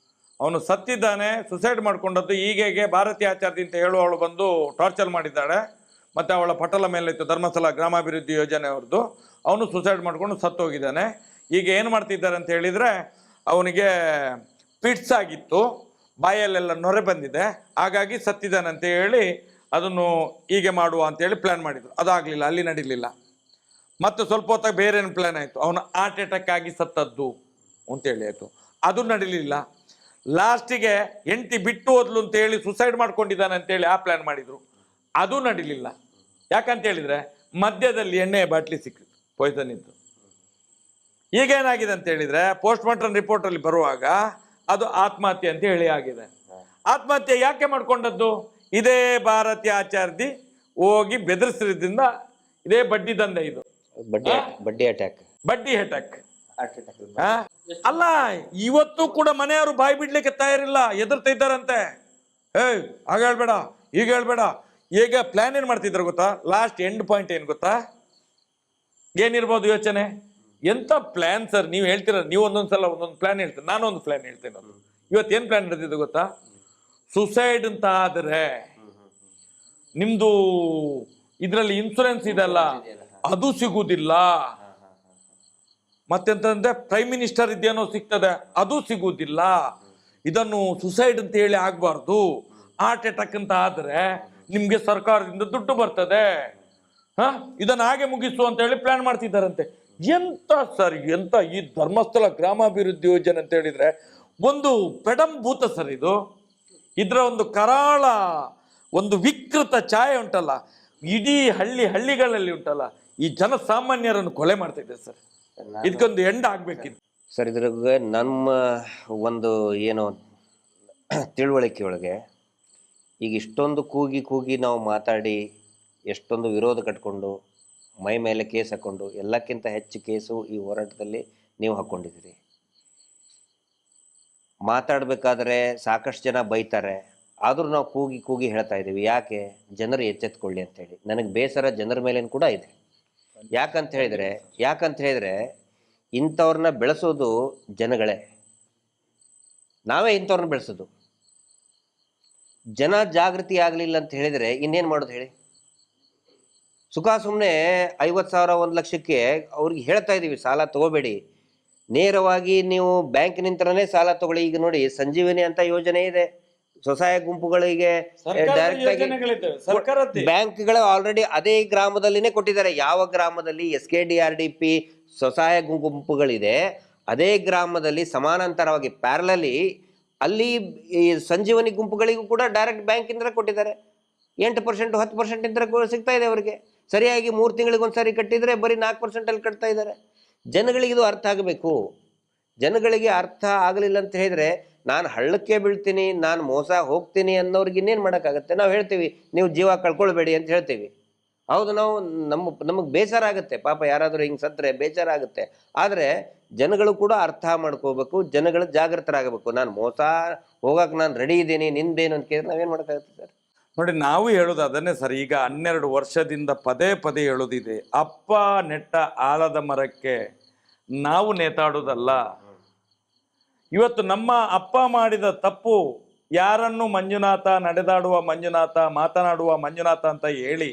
B: ಅವನು ಸತ್ತಿದ್ದಾನೆ, ಸುಸೈಡ್ ಮಾಡ್ಕೊಂಡದ್ದು. ಹೀಗೆ ಭಾರತೀಯ ಆಚಾರ್ಯ ಅಂತ ಹೇಳುವವಳು ಬಂದು ಟಾರ್ಚರ್ ಮಾಡಿದ್ದಾಳೆ. ಮತ್ತು ಅವಳ ಪಟಲ ಮೇಲೆ ಇತ್ತು ಧರ್ಮಸ್ಥಳ ಗ್ರಾಮಾಭಿವೃದ್ಧಿ ಯೋಜನೆ ಅವ್ರದ್ದು. ಅವನು ಸುಸೈಡ್ ಮಾಡ್ಕೊಂಡು ಸತ್ತೋಗಿದ್ದಾನೆ. ಈಗ ಏನು ಮಾಡ್ತಿದ್ದಾರೆ ಅಂತ ಹೇಳಿದರೆ, ಅವನಿಗೆ ಪಿಟ್ಸ್ ಆಗಿತ್ತು, ಬಾಯಲ್ಲೆಲ್ಲ ನೊರೆ ಬಂದಿದೆ, ಹಾಗಾಗಿ ಸತ್ತಿದ್ದಾನೆ ಅಂತ ಹೇಳಿ ಅದನ್ನು ಹೀಗೆ ಮಾಡುವ ಅಂತೇಳಿ ಪ್ಲ್ಯಾನ್ ಮಾಡಿದರು. ಅದಾಗಲಿಲ್ಲ, ಅಲ್ಲಿ ನಡೀಲಿಲ್ಲ. ಮತ್ತು ಸ್ವಲ್ಪ ಹೊತ್ತಾಗಿ ಬೇರೆ ಏನು ಪ್ಲ್ಯಾನ್ ಆಯಿತು, ಅವನು ಹಾರ್ಟ್ ಅಟ್ಯಾಕ್ ಆಗಿ ಸತ್ತದ್ದು ಅಂತೇಳಿ ಆಯಿತು, ಅದು ನಡೀಲಿಲ್ಲ. ಲಾಸ್ಟಿಗೆ ಹೆಂಡತಿ ಬಿಟ್ಟು ಹೋದ್ಲು ಅಂತೇಳಿ ಸುಸೈಡ್ ಮಾಡ್ಕೊಂಡಿದ್ದಾನೆ ಅಂತೇಳಿ ಆ ಪ್ಲ್ಯಾನ್ ಮಾಡಿದರು, ಅದು ನಡೀಲಿಲ್ಲ. ಯಾಕಂತ ಹೇಳಿದರೆ ಮಧ್ಯದಲ್ಲಿ ಎಣ್ಣೆಯ ಬಾಟ್ಲಿ ಸಿಕ್ಕಿತು, ಪಾಯ್ಸನ್ ಇದ್ದು. ಈಗೇನಾಗಿದೆ ಅಂತ ಹೇಳಿದರೆ, ಪೋಸ್ಟ್ ಮಾರ್ಟಮ್ ರಿಪೋರ್ಟಲ್ಲಿ ಬರುವಾಗ ಅದು ಆತ್ಮಹತ್ಯೆ ಅಂತ ಹೇಳಿ ಆಗಿದೆ. ಆತ್ಮಹತ್ಯೆ ಯಾಕೆ ಮಾಡ್ಕೊಂಡದ್ದು? ಇದೇ ಭಾರತೀಯ ಆಚಾರ್ಯ ಹೋಗಿ ಬೆದರಿಸಿದ್ರಿಂದ ಇದೇ ಬಡ್ಡಿ ದಂಧೆ, ಇದು ಬಡ್ಡಿ ಅಟ್ಯಾಕ್. ಅಲ್ಲ, ಇವತ್ತು ಕೂಡ ಮನೆಯವರು ಬಾಯಿ ಬಿಡ್ಲಿಕ್ಕೆ ತಯಾರಿಲ್ಲ, ಎದುರ್ತಾ ಇದ್ದಾರಂತೆ. ಆಗ ಹೇಳ್ಬೇಡ, ಈಗ ಹೇಳ್ಬೇಡ. ಈಗ ಪ್ಲಾನ್ ಏನ್ ಮಾಡ್ತಿದ್ರು ಗೊತ್ತಾ? ಲಾಸ್ಟ್ ಎಂಡ್ ಪಾಯಿಂಟ್ ಏನ್ ಗೊತ್ತಾ? ಏನಿರ್ಬೋದು ಯೋಚನೆ? ಎಂತ ಪ್ಲಾನ್ ಸರ್ ನೀವು ಹೇಳ್ತೀರ. ನೀವು ಒಂದೊಂದ್ಸಲ ಒಂದೊಂದು ಪ್ಲಾನ್ ಹೇಳ್ತೀರಿ, ನಾನು ಒಂದು ಪ್ಲಾನ್ ಹೇಳ್ತೇನೆ. ಇವತ್ತೇನು ಪ್ಲಾನ್ ನಡೆದಿದ್ದು ಗೊತ್ತಾ? ಸುಸೈಡ್ ಅಂತ ಆದರೆ ನಿಮ್ದು ಇದರಲ್ಲಿ ಇನ್ಶೂರೆನ್ಸ್ ಇದೆಲ್ಲ ಅದು ಸಿಗುವುದಿಲ್ಲ. ಮತ್ತೆಂತಂದ್ರೆ ಪ್ರೈಮ್ ಮಿನಿಸ್ಟರ್ ಇದೇನೋ ಸಿಗ್ತದೆ, ಅದು ಸಿಗುವುದಿಲ್ಲ. ಇದನ್ನು ಸುಸೈಡ್ ಅಂತ ಹೇಳಿ ಆಗ್ಬಾರ್ದು. ಹಾರ್ಟ್ ಅಟ್ಯಾಕ್ ಅಂತ ಆದ್ರೆ ನಿಮ್ಗೆ ಸರ್ಕಾರದಿಂದ ದುಡ್ಡು ಬರ್ತದೆ, ಇದನ್ನು ಹಾಗೆ ಮುಗಿಸು ಅಂತ ಹೇಳಿ ಪ್ಲಾನ್ ಮಾಡ್ತಿದ್ದಾರಂತೆ. ಎಂತ ಸರ್, ಎಂತ ಈ ಧರ್ಮಸ್ಥಳ ಗ್ರಾಮಾಭಿವೃದ್ಧಿ ಯೋಜನೆ ಅಂತ ಹೇಳಿದ್ರೆ ಒಂದು ಪೆಡಂಭೂತ ಸರ್ ಇದು. ಇದರ ಒಂದು ಕರಾಳ ಒಂದು ವಿಕೃತ ಛಾಯೆ ಉಂಟಲ್ಲ, ಇಡೀ ಹಳ್ಳಿಗಳಲ್ಲಿ ಉಂಟಲ್ಲ, ಈ ಜನಸಾಮಾನ್ಯರನ್ನು ಕೊಲೆ ಮಾಡ್ತಾ ಇದೆ ಸರ್. ಇದಕ್ಕೊಂದು ಎಂಡ್ ಆಗ್ಬೇಕಿತ್ತು
C: ಸರ್. ಇದ್ರಾಗ ನಮ್ಮ ಒಂದು ಏನು ತಿಳುವಳಿಕೆ ಒಳಗೆ ಈಗ ಇಷ್ಟೊಂದು ಕೂಗಿ ನಾವು ಮಾತಾಡಿ ಎಷ್ಟೊಂದು ವಿರೋಧ ಕಟ್ಕೊಂಡು ಮೈ ಮೇಲೆ ಕೇಸ್ ಹಾಕ್ಕೊಂಡು, ಎಲ್ಲಕ್ಕಿಂತ ಹೆಚ್ಚು ಕೇಸು ಈ ಹೋರಾಟದಲ್ಲಿ ನೀವು ಹಾಕ್ಕೊಂಡಿದ್ದೀರಿ. ಮಾತಾಡಬೇಕಾದ್ರೆ ಸಾಕಷ್ಟು ಜನ ಬೈತಾರೆ, ಆದರೂ ನಾವು ಕೂಗಿ ಹೇಳ್ತಾ ಇದ್ದೀವಿ. ಯಾಕೆ? ಜನರು ಎಚ್ಚೆತ್ಕೊಳ್ಳಿ ಅಂತೇಳಿ. ನನಗೆ ಬೇಸರ ಜನರ ಮೇಲೇನು ಕೂಡ ಇದೆ. ಯಾಕಂತ ಹೇಳಿದರೆ ಇಂಥವ್ರನ್ನ ಬೆಳೆಸೋದು ಜನಗಳೇ, ನಾವೇ ಇಂಥವ್ರನ್ನ ಬೆಳೆಸೋದು. ಜನ ಜಾಗೃತಿ ಆಗಲಿಲ್ಲ ಅಂತ ಹೇಳಿದರೆ ಇನ್ನೇನು ಮಾಡೋದು ಹೇಳಿ? ಸುಮ್ಮನೆ 50,000 1 ಲಕ್ಷಕ್ಕೆ ಅವ್ರಿಗೆ ಹೇಳ್ತಾ ಇದ್ದೀವಿ, ಸಾಲ ತಗೋಬೇಡಿ, ನೇರವಾಗಿ ನೀವು ಬ್ಯಾಂಕಿನಿಂದನೇ ಸಾಲ ತಗೊಳ್ಳಿ. ಈಗ ನೋಡಿ, ಸಂಜೀವಿನಿ ಅಂತ ಯೋಜನೆ ಇದೆ, ಸ್ವಸಹಾಯ ಗುಂಪುಗಳಿಗೆ ಡೈರೆಕ್ಟ್ ಬ್ಯಾಂಕ್ಗಳು ಆಲ್ರೆಡಿ ಅದೇ ಗ್ರಾಮದಲ್ಲಿನೇ ಕೊಟ್ಟಿದ್ದಾರೆ. ಯಾವ ಗ್ರಾಮದಲ್ಲಿ SKDRDP ಸ್ವಸಹಾಯ ಗುಂಪುಗಳಿದೆ, ಅದೇ ಗ್ರಾಮದಲ್ಲಿ ಸಮಾನಾಂತರವಾಗಿ ಪ್ಯಾರಲಲಿ ಅಲ್ಲಿ ಈ ಸಂಜೀವನಿ ಗುಂಪುಗಳಿಗೂ ಕೂಡ ಡೈರೆಕ್ಟ್ ಬ್ಯಾಂಕಿಂದ ಕೊಟ್ಟಿದ್ದಾರೆ. 8% 10% ಸಿಗ್ತಾ ಇದೆ ಅವರಿಗೆ. ಸರಿಯಾಗಿ 3 ತಿಂಗಳಿಗೊಂದ್ಸರಿ ಕಟ್ಟಿದರೆ ಬರೀ 4% ಕಟ್ತಾ ಇದ್ದಾರೆ. ಜನಗಳಿಗೆ ಇದು ಅರ್ಥ ಆಗಬೇಕು. ಜನಗಳಿಗೆ ಅರ್ಥ ಆಗಲಿಲ್ಲ ಅಂತ ಹೇಳಿದರೆ ನಾನು ಹಳ್ಳಕ್ಕೆ ಬೀಳ್ತೀನಿ, ನಾನು ಮೋಸ ಹೋಗ್ತೀನಿ ಅನ್ನೋರಿಗೆ ಇನ್ನೇನು ಮಾಡೋಕ್ಕಾಗತ್ತೆ? ನಾವು ಹೇಳ್ತೀವಿ ನೀವು ಜೀವ ಕಳ್ಕೊಳ್ಬೇಡಿ ಅಂತ ಹೇಳ್ತೀವಿ. ಹೌದು, ನಾವು ನಮಗೆ ಬೇಸರ ಆಗುತ್ತೆ, ಪಾಪ ಯಾರಾದರೂ ಹಿಂಗೆ ಸತ್ತರೆ ಬೇಸರ ಆಗುತ್ತೆ. ಆದರೆ ಜನಗಳು ಕೂಡ ಅರ್ಥ ಮಾಡ್ಕೋಬೇಕು, ಜನಗಳು ಜಾಗೃತರಾಗಬೇಕು. ನಾನು ಮೋಸ ಹೋಗಕ್ಕೆ ನಾನು ರೆಡಿ ಇದ್ದೀನಿ, ನಿಂದೇನು ಅಂತ ಕೇಳಿದ್ರೆ ನಾವೇನು ಮಾಡೋಕ್ಕಾಗುತ್ತೆ ಸರ್?
B: ನೋಡಿ, ನಾವು ಹೇಳೋದು ಅದನ್ನೇ ಸರ್. ಈಗ 12 ವರ್ಷದಿಂದ ಪದೇ ಹೇಳೋದಿದೆ, ಅಪ್ಪ ನೆಟ್ಟ ಆಲದ ಮರಕ್ಕೆ ನಾವು ನೇತಾಡೋದಲ್ಲ, ಇವತ್ತು ನಮ್ಮ ಅಪ್ಪ ಮಾಡಿದ ತಪ್ಪು ಯಾರನ್ನು ಮಂಜುನಾಥ, ನಡೆದಾಡುವ ಮಂಜುನಾಥ, ಮಾತನಾಡುವ ಮಂಜುನಾಥ ಅಂತ ಹೇಳಿ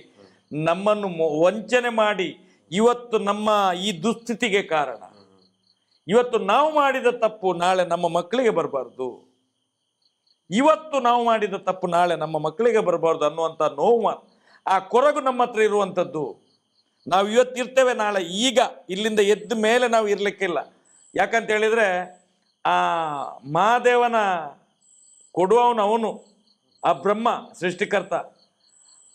B: ನಮ್ಮನ್ನು ವಂಚನೆ ಮಾಡಿ ಇವತ್ತು ನಮ್ಮ ಈ ದುಸ್ಥಿತಿಗೆ ಕಾರಣ. ಇವತ್ತು ನಾವು ಮಾಡಿದ ತಪ್ಪು ನಾಳೆ ನಮ್ಮ ಮಕ್ಕಳಿಗೆ ಬರಬಾರ್ದು, ಇವತ್ತು ನಾವು ಮಾಡಿದ ತಪ್ಪು ನಾಳೆ ನಮ್ಮ ಮಕ್ಕಳಿಗೆ ಬರಬಾರ್ದು ಅನ್ನುವಂಥ ನೋವು, ಆ ಕೊರಗು ನಮ್ಮ ಹತ್ರ ಇರುವಂಥದ್ದು. ನಾವು ಇವತ್ತು ಇರ್ತೇವೆ, ನಾಳೆ ಈಗ ಇಲ್ಲಿಂದ ಎದ್ದ ಮೇಲೆ ನಾವು ಇರ್ಲಿಕ್ಕಿಲ್ಲ. ಯಾಕಂತ ಹೇಳಿದ್ರೆ ಆ ಮಹಾದೇವನ ಕೊಡುವವನು ಅವನು, ಆ ಬ್ರಹ್ಮ ಸೃಷ್ಟಿಕರ್ತ.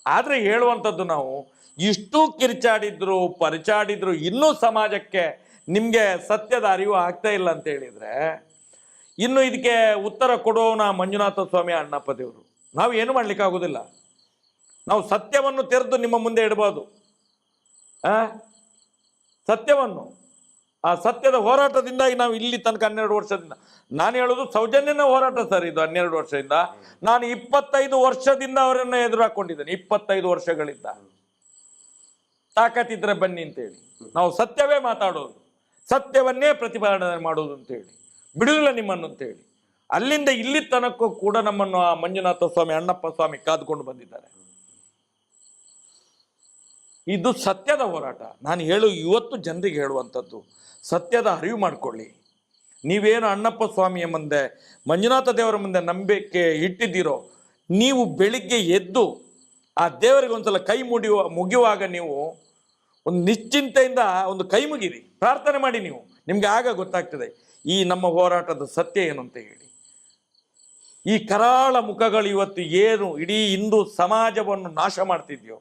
B: ಆದರೆ ಹೇಳುವಂಥದ್ದು ನಾವು ಇಷ್ಟು ಕಿರ್ಚಾಡಿದ್ರು ಪರಿಚಾಡಿದ್ರು ಇನ್ನೂ ಸಮಾಜಕ್ಕೆ ನಿಮಗೆ ಸತ್ಯದ ಅರಿವು ಆಗ್ತಾ ಇಲ್ಲ ಅಂತ ಹೇಳಿದ್ರೆ ಇನ್ನು ಇದಕ್ಕೆ ಉತ್ತರ ಕೊಡುವವನ ಮಂಜುನಾಥ ಸ್ವಾಮಿ ಅಣ್ಣಪ್ಪ ದೇವರು. ನಾವು ಏನು ಮಾಡ್ಲಿಕ್ಕೆ ಆಗುದಿಲ್ಲ. ನಾವು ಸತ್ಯವನ್ನು ತೆರೆದು ನಿಮ್ಮ ಮುಂದೆ ಇಡಬಹುದು, ಸತ್ಯವನ್ನು. ಆ ಸತ್ಯದ ಹೋರಾಟದಿಂದಾಗಿ ನಾವು ಇಲ್ಲಿ ತನಕ 12 ವರ್ಷದಿಂದ, ನಾನು ಹೇಳೋದು ಸೌಜನ್ಯನ ಹೋರಾಟ ಸರ್ ಇದು. 12 ವರ್ಷದಿಂದ ನಾನು 25 ವರ್ಷದಿಂದ ಅವರನ್ನ ಎದುರು ಹಾಕೊಂಡಿದ್ದೇನೆ. 25 ವರ್ಷಗಳಿಂದ. ತಾಕತ್ತಿದ್ರೆ ಬನ್ನಿ ಅಂತೇಳಿ ನಾವು ಸತ್ಯವೇ ಮಾತಾಡೋದು, ಸತ್ಯವನ್ನೇ ಪ್ರತಿಪಾದನೆ ಮಾಡೋದು ಅಂತೇಳಿ, ಬಿಡುವುದಿಲ್ಲ ನಿಮ್ಮನ್ನು ಅಂತೇಳಿ. ಅಲ್ಲಿಂದ ಇಲ್ಲಿ ತನಕೂ ಕೂಡ ನಮ್ಮನ್ನು ಆ ಮಂಜುನಾಥ ಸ್ವಾಮಿ, ಅಣ್ಣಪ್ಪ ಸ್ವಾಮಿ ಕಾದ್ಕೊಂಡು ಬಂದಿದ್ದಾರೆ. ಇದು ಸತ್ಯದ ಹೋರಾಟ. ನಾನು ಇವತ್ತು ಜನರಿಗೆ ಹೇಳುವಂಥದ್ದು, ಸತ್ಯದ ಅರಿವು ಮಾಡಿಕೊಳ್ಳಿ. ನೀವೇನು ಅಣ್ಣಪ್ಪ ಸ್ವಾಮಿಯ ಮುಂದೆ, ಮಂಜುನಾಥ ದೇವರ ಮುಂದೆ ನಂಬಿಕೆ ಇಟ್ಟಿದ್ದೀರೋ, ನೀವು ಬೆಳಿಗ್ಗೆ ಎದ್ದು ಆ ದೇವರಿಗೆ ಒಂದ್ಸಲ ಕೈ ಮುಗಿಯುವಾಗ ನೀವು ಒಂದು ನಿಶ್ಚಿಂತೆಯಿಂದ ಒಂದು ಕೈ ಮುಗಿರಿ, ಪ್ರಾರ್ಥನೆ ಮಾಡಿ. ನಿಮ್ಗೆ ಆಗ ಗೊತ್ತಾಗ್ತದೆ ಈ ನಮ್ಮ ಹೋರಾಟದ ಸತ್ಯ ಏನು ಅಂತ ಹೇಳಿ. ಈ ಕರಾಳ ಮುಖಗಳು ಇವತ್ತು ಏನು ಇಡೀ ಹಿಂದೂ ಸಮಾಜವನ್ನು ನಾಶ ಮಾಡ್ತಿದ್ಯೋ,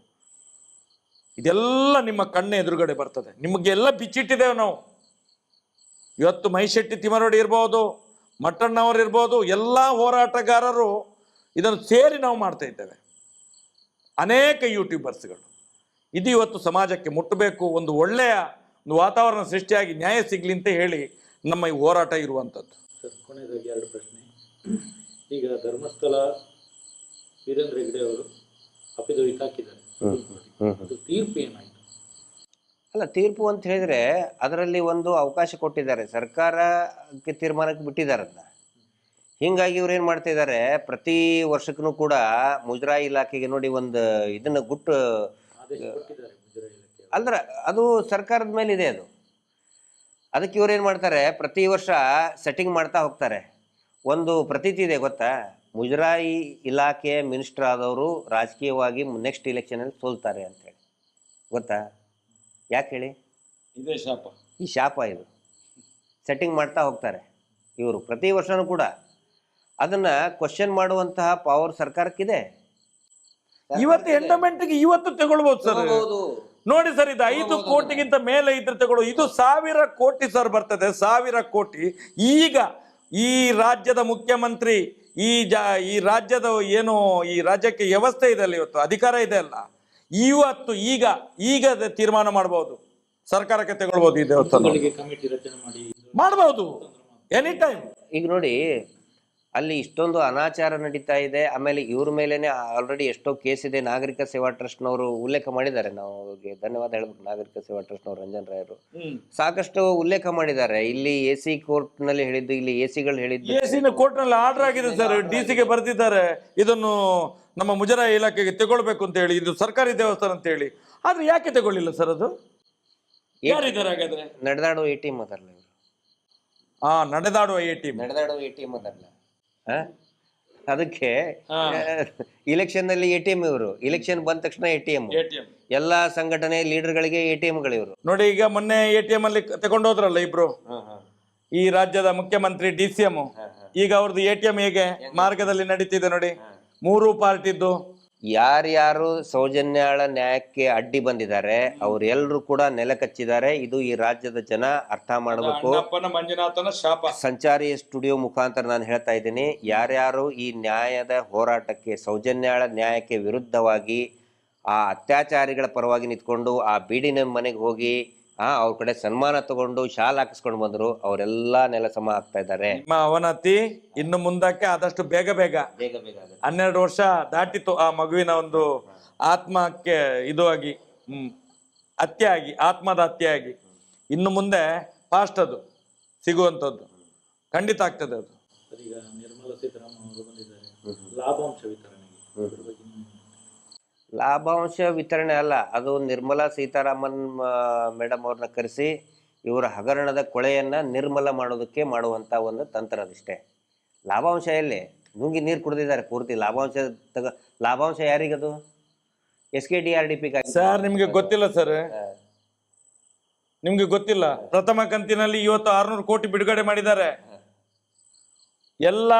B: ಇದೆಲ್ಲ ನಿಮ್ಮ ಕಣ್ಣ ಎದುರುಗಡೆ ಬರ್ತದೆ. ನಿಮಗೆಲ್ಲ ಬಿಚ್ಚಿಟ್ಟಿದ್ದೇವೆ ನಾವು. ಇವತ್ತು ಮೈಶೆಟ್ಟಿ ತಿಮ್ಮರೊಡಿ ಇರ್ಬೋದು, ಮಟ್ಟಣ್ಣವರು ಇರ್ಬೋದು, ಎಲ್ಲ ಹೋರಾಟಗಾರರು ಇದನ್ನು ಸೇರಿ ನಾವು ಮಾಡ್ತಾ ಇದ್ದೇವೆ. ಅನೇಕ ಯೂಟ್ಯೂಬರ್ಸ್ಗಳು. ಇದು ಇವತ್ತು ಸಮಾಜಕ್ಕೆ ಮುಟ್ಟಬೇಕು, ಒಂದು ಒಳ್ಳೆಯ ಒಂದು ವಾತಾವರಣ ಸೃಷ್ಟಿಯಾಗಿ ನ್ಯಾಯ ಸಿಗ್ಲಿ ಅಂತ ಹೇಳಿ ನಮ್ಮ ಈ ಹೋರಾಟ ಇರುವಂಥದ್ದು.
A: ಸರ್, ಕೊನೆಯದಾಗಿ 2 ಪ್ರಶ್ನೆ. ಈಗ ಧರ್ಮಸ್ಥಳ ವೀರೇಂದ್ರ ಹೆಗ್ಗಡೆ ಅವರು ಅಫಿಡವಿಟ್ ಹಾಕಿದ್ದಾರೆ, ಅದು ತೀರ್ಪು ಏನಾಯಿತು?
C: ಅಲ್ಲ, ತೀರ್ಪು ಅಂತ ಹೇಳಿದ್ರೆ ಅದರಲ್ಲಿ ಒಂದು ಅವಕಾಶ ಕೊಟ್ಟಿದ್ದಾರೆ, ಸರ್ಕಾರಕ್ಕೆ ತೀರ್ಮಾನಕ್ಕೆ ಬಿಟ್ಟಿದ್ದಾರೆ ಅದನ್ನ. ಹೀಗಾಗಿ ಇವ್ರು ಏನು ಮಾಡ್ತಾ ಇದ್ದಾರೆ, ಪ್ರತಿ ವರ್ಷಕ್ಕೂ ಕೂಡ ಮುಜರಾಯಿ ಇಲಾಖೆಗೆ ನೋಡಿ ಒಂದು ಇದನ್ನ ಗುಟ್ಟು ಅಂದ್ರೆ ಅದು ಸರ್ಕಾರದ ಮೇಲೆ ಇದೆ ಅದು. ಅದಕ್ಕೆ ಇವ್ರು ಏನು ಮಾಡ್ತಾರೆ, ಪ್ರತಿ ವರ್ಷ ಸೆಟ್ಟಿಂಗ್ ಮಾಡ್ತಾ ಹೋಗ್ತಾರೆ. ಒಂದು ಪ್ರತೀತಿ ಇದೆ ಗೊತ್ತಾ, ಮುಜರಾಯಿ ಇಲಾಖೆ ಮಿನಿಸ್ಟರ್ ಆದವರು ರಾಜಕೀಯವಾಗಿ ನೆಕ್ಸ್ಟ್ ಇಲೆಕ್ಷನಲ್ಲಿ ಸೋಲ್ತಾರೆ ಅಂತೇಳಿ. ಗೊತ್ತಾ? ಯಾಕೆ ಹೇಳಿ?
B: ಇದೇ ಶಾಪ,
C: ಈ ಶಾಪ ಇದು. ಸೆಟ್ಟಿಂಗ್ ಮಾಡ್ತಾ ಹೋಗ್ತಾರೆ ಇವರು ಪ್ರತಿ ವರ್ಷನೂ ಕೂಡ. ಅದನ್ನ ಕ್ವಶನ್ ಮಾಡುವಂತಹ ಪವರ್ ಸರ್ಕಾರಕ್ಕಿದೆ.
B: ಇವತ್ತು ಎಂಡಮೆಂಟ್ಗೆ ಇವತ್ತು ತಗೊಳ್ಬಹುದು ಸರ್. ನೋಡಿ ಸರ್, ಇದು 5 ಕೋಟಿಗಿಂತ ಮೇಲೆ ಇದ್ರೆ ತಗೊಳ್ಳೋ, ಇದು 1000 ಕೋಟಿ ಸರ್ ಬರ್ತದೆ, 1000 ಕೋಟಿ. ಈಗ ಈ ರಾಜ್ಯದ ಮುಖ್ಯಮಂತ್ರಿ, ಈ ರಾಜ್ಯದ ಏನು ಈ ರಾಜ್ಯಕ್ಕೆ ವ್ಯವಸ್ಥೆ ಇದೆ ಅಲ್ಲ, ಇವತ್ತು ಅಧಿಕಾರ ಇದೆ ಅಲ್ಲ, ಇವತ್ತು ಈಗ ತೀರ್ಮಾನ ಮಾಡಬಹುದು, ಸರ್ಕಾರಕ್ಕೆ ತಗೊಳ್ಬಹುದು. ಇದೆ
A: ಕಮಿಟಿ ರಚನೆ ಮಾಡಿ
B: ಮಾಡಬಹುದು ಎನಿ ಟೈಮ್. ಈಗ
C: ನೋಡಿ, ಅಲ್ಲಿ ಇಷ್ಟೊಂದು ಅನಾಚಾರ ನಡೀತಾ ಇದೆ. ಆಮೇಲೆ ಇವ್ರ ಮೇಲೇನೆ ಆಲ್ರೆಡಿ ಎಷ್ಟೋ ಕೇಸ್ ಇದೆ. ನಾಗರಿಕ ಸೇವಾ ಟ್ರಸ್ಟ್ನವರು ಉಲ್ಲೇಖ ಮಾಡಿದ್ದಾರೆ. ನಾವು ಅವ್ರಿಗೆ ಧನ್ಯವಾದ ಹೇಳ್ಬೇಕು. ನಾಗರಿಕ ಸೇವಾ ಟ್ರಸ್ಟ್ನವರು ರಂಜನ್ ರಾಯರು ಸಾಕಷ್ಟು ಉಲ್ಲೇಖ ಮಾಡಿದ್ದಾರೆ. ಇಲ್ಲಿ AC ಕೋರ್ಟ್ ನಲ್ಲಿ ಹೇಳಿದ್ದು, ಇಲ್ಲಿ AC ಹೇಳಿದ್ದು,
B: ಕೋರ್ಟ್ ನಲ್ಲಿ ಆರ್ಡರ್ ಆಗಿದೆ ಸರ್. DC ಗೆ ಬರ್ತಿದ್ದಾರೆ ಇದನ್ನು ನಮ್ಮ ಮುಜರಾಯಿ ಇಲಾಖೆಗೆ ತಗೊಳ್ಬೇಕು ಅಂತ ಹೇಳಿ, ಇದು ಸರ್ಕಾರಿ ದೇವಸ್ಥಾನ ಅಂತ ಹೇಳಿ. ಆದ್ರೆ ಯಾಕೆ ತಗೊಳ್ಳಿಲ್ಲ ಸರ್? ಅದು ಯಾರಿದ್ದಾರೆ ಹಾಗಾದ್ರೆ?
C: ನಡೆದಾಡುವ ATM ಅದಲ್ಲ ಇವರು.
B: ನಡೆದಾಡುವ ATM
C: ಅದಲ್ಲ. ಅದಕ್ಕೆ ಇಲೆಕ್ಷನ್ ನಲ್ಲಿ ATM ಇವರು. ಇಲೆಕ್ಷನ್ ಬಂದ ತಕ್ಷಣ ATM. ಎಲ್ಲಾ ಸಂಘಟನೆ ಲೀಡರ್ಗಳಿಗೆ ATMಗಳು ಇವರು.
B: ನೋಡಿ, ಈಗ ಮೊನ್ನೆ ATM ಅಲ್ಲಿ ತಗೊಂಡೋದ್ರಲ್ಲ ಇಬ್ರು, ಈ ರಾಜ್ಯದ ಮುಖ್ಯಮಂತ್ರಿ DCM. ಈಗ ಅವ್ರದ್ದು ATM ಹೇಗೆ ಮಾರ್ಗದಲ್ಲಿ ನಡೀತಿದೆ ನೋಡಿ, 3 ಪಾರ್ಟಿದ್ದು.
C: ಯಾರ್ಯಾರು ಸೌಜನ್ಯಾಳ ನ್ಯಾಯಕ್ಕೆ ಅಡ್ಡಿ ಬಂದಿದ್ದಾರೆ ಅವರೆಲ್ಲರೂ ಕೂಡ ನೆಲ ಕಚ್ಚಿದ್ದಾರೆ. ಇದು ಈ ರಾಜ್ಯದ ಜನ ಅರ್ಥ ಮಾಡಬೇಕು.
B: ಮಂಜುನಾಥನ ಶಾಪ.
C: ಸಂಚಾರಿ ಸ್ಟುಡಿಯೋ ಮುಖಾಂತರ ನಾನು ಹೇಳ್ತಾ ಇದ್ದೀನಿ, ಯಾರ್ಯಾರು ಈ ನ್ಯಾಯದ ಹೋರಾಟಕ್ಕೆ, ಸೌಜನ್ಯಾಳ ನ್ಯಾಯಕ್ಕೆ ವಿರುದ್ಧವಾಗಿ ಆ ಅತ್ಯಾಚಾರಿಗಳ ಪರವಾಗಿ ನಿಂತ್ಕೊಂಡು ಆ ಬೀಡಿನ ಮನೆಗೆ ಹೋಗಿ ಅವ್ರ ಕಡೆ ಸನ್ಮಾನ ತಗೊಂಡು ಶಾಲ್ ಹಾಕಿಸ್ಕೊಂಡು ಬಂದ್ರು, ಅವರೆಲ್ಲ ನೆಲ ಸಮ ಆಗ್ತಾ ಇದ್ದಾರೆ.
B: ನಿಮ್ಮ ಅವನತಿ ಇನ್ನು ಮುಂದಕ್ಕೆ ಆದಷ್ಟು ಬೇಗ 12 ವರ್ಷ ದಾಟಿತು. ಆ ಮಗುವಿನ ಒಂದು ಆತ್ಮಕ್ಕೆ ಇದು ಆಗಿ ಹತ್ಯೆ ಆಗಿ, ಆತ್ಮದ ಹತ್ಯೆ ಆಗಿ, ಇನ್ನು ಮುಂದೆ ಫಾಸ್ಟ್ ಅದು ಸಿಗುವಂಥದ್ದು. ಖಂಡಿತ ಆಗ್ತದೆ ಅದು.
A: ಸರ್, ಈಗ ನಿರ್ಮಲಾ ಸೀತಾರಾಮನ್ ಅವರು ಬಂದಿದ್ದಾರೆ, ಲಾಭಾಂಶ ವಿತರಣೆಗೆ ಇದ್ರ ಬಗ್ಗೆ
C: ಲಾಭಾಂಶ ವಿತರಣೆ ಅಲ್ಲ, ಅದು ನಿರ್ಮಲಾ ಸೀತಾರಾಮನ್ ಮೇಡಮ್ ಅವ್ರನ್ನ ಕರೆಸಿ ಇವರ ಹಗರಣದ ಕೊಳೆಯನ್ನ ನಿರ್ಮಲ ಮಾಡೋದಕ್ಕೆ ಮಾಡುವಂತ ಒಂದು ತಂತ್ರ ಅದಿಷ್ಟೇ. ಲಾಭಾಂಶ ಎಲ್ಲಿ? ನುಂಗಿ ನೀರು ಕುಡಿದಿದ್ದಾರೆ ಪೂರ್ತಿ. ಲಾಭಾಂಶ ಯಾರಿಗದು? SKDRDP.
B: ಸರ್ ನಿಮ್ಗೆ ಗೊತ್ತಿಲ್ಲ ಸರ್, ನಿಮ್ಗೆ ಗೊತ್ತಿಲ್ಲ. ಪ್ರಥಮ ಕಂತಿನಲ್ಲಿ ಇವತ್ತು 600 ಕೋಟಿ ಬಿಡುಗಡೆ ಮಾಡಿದ್ದಾರೆ. ಎಲ್ಲ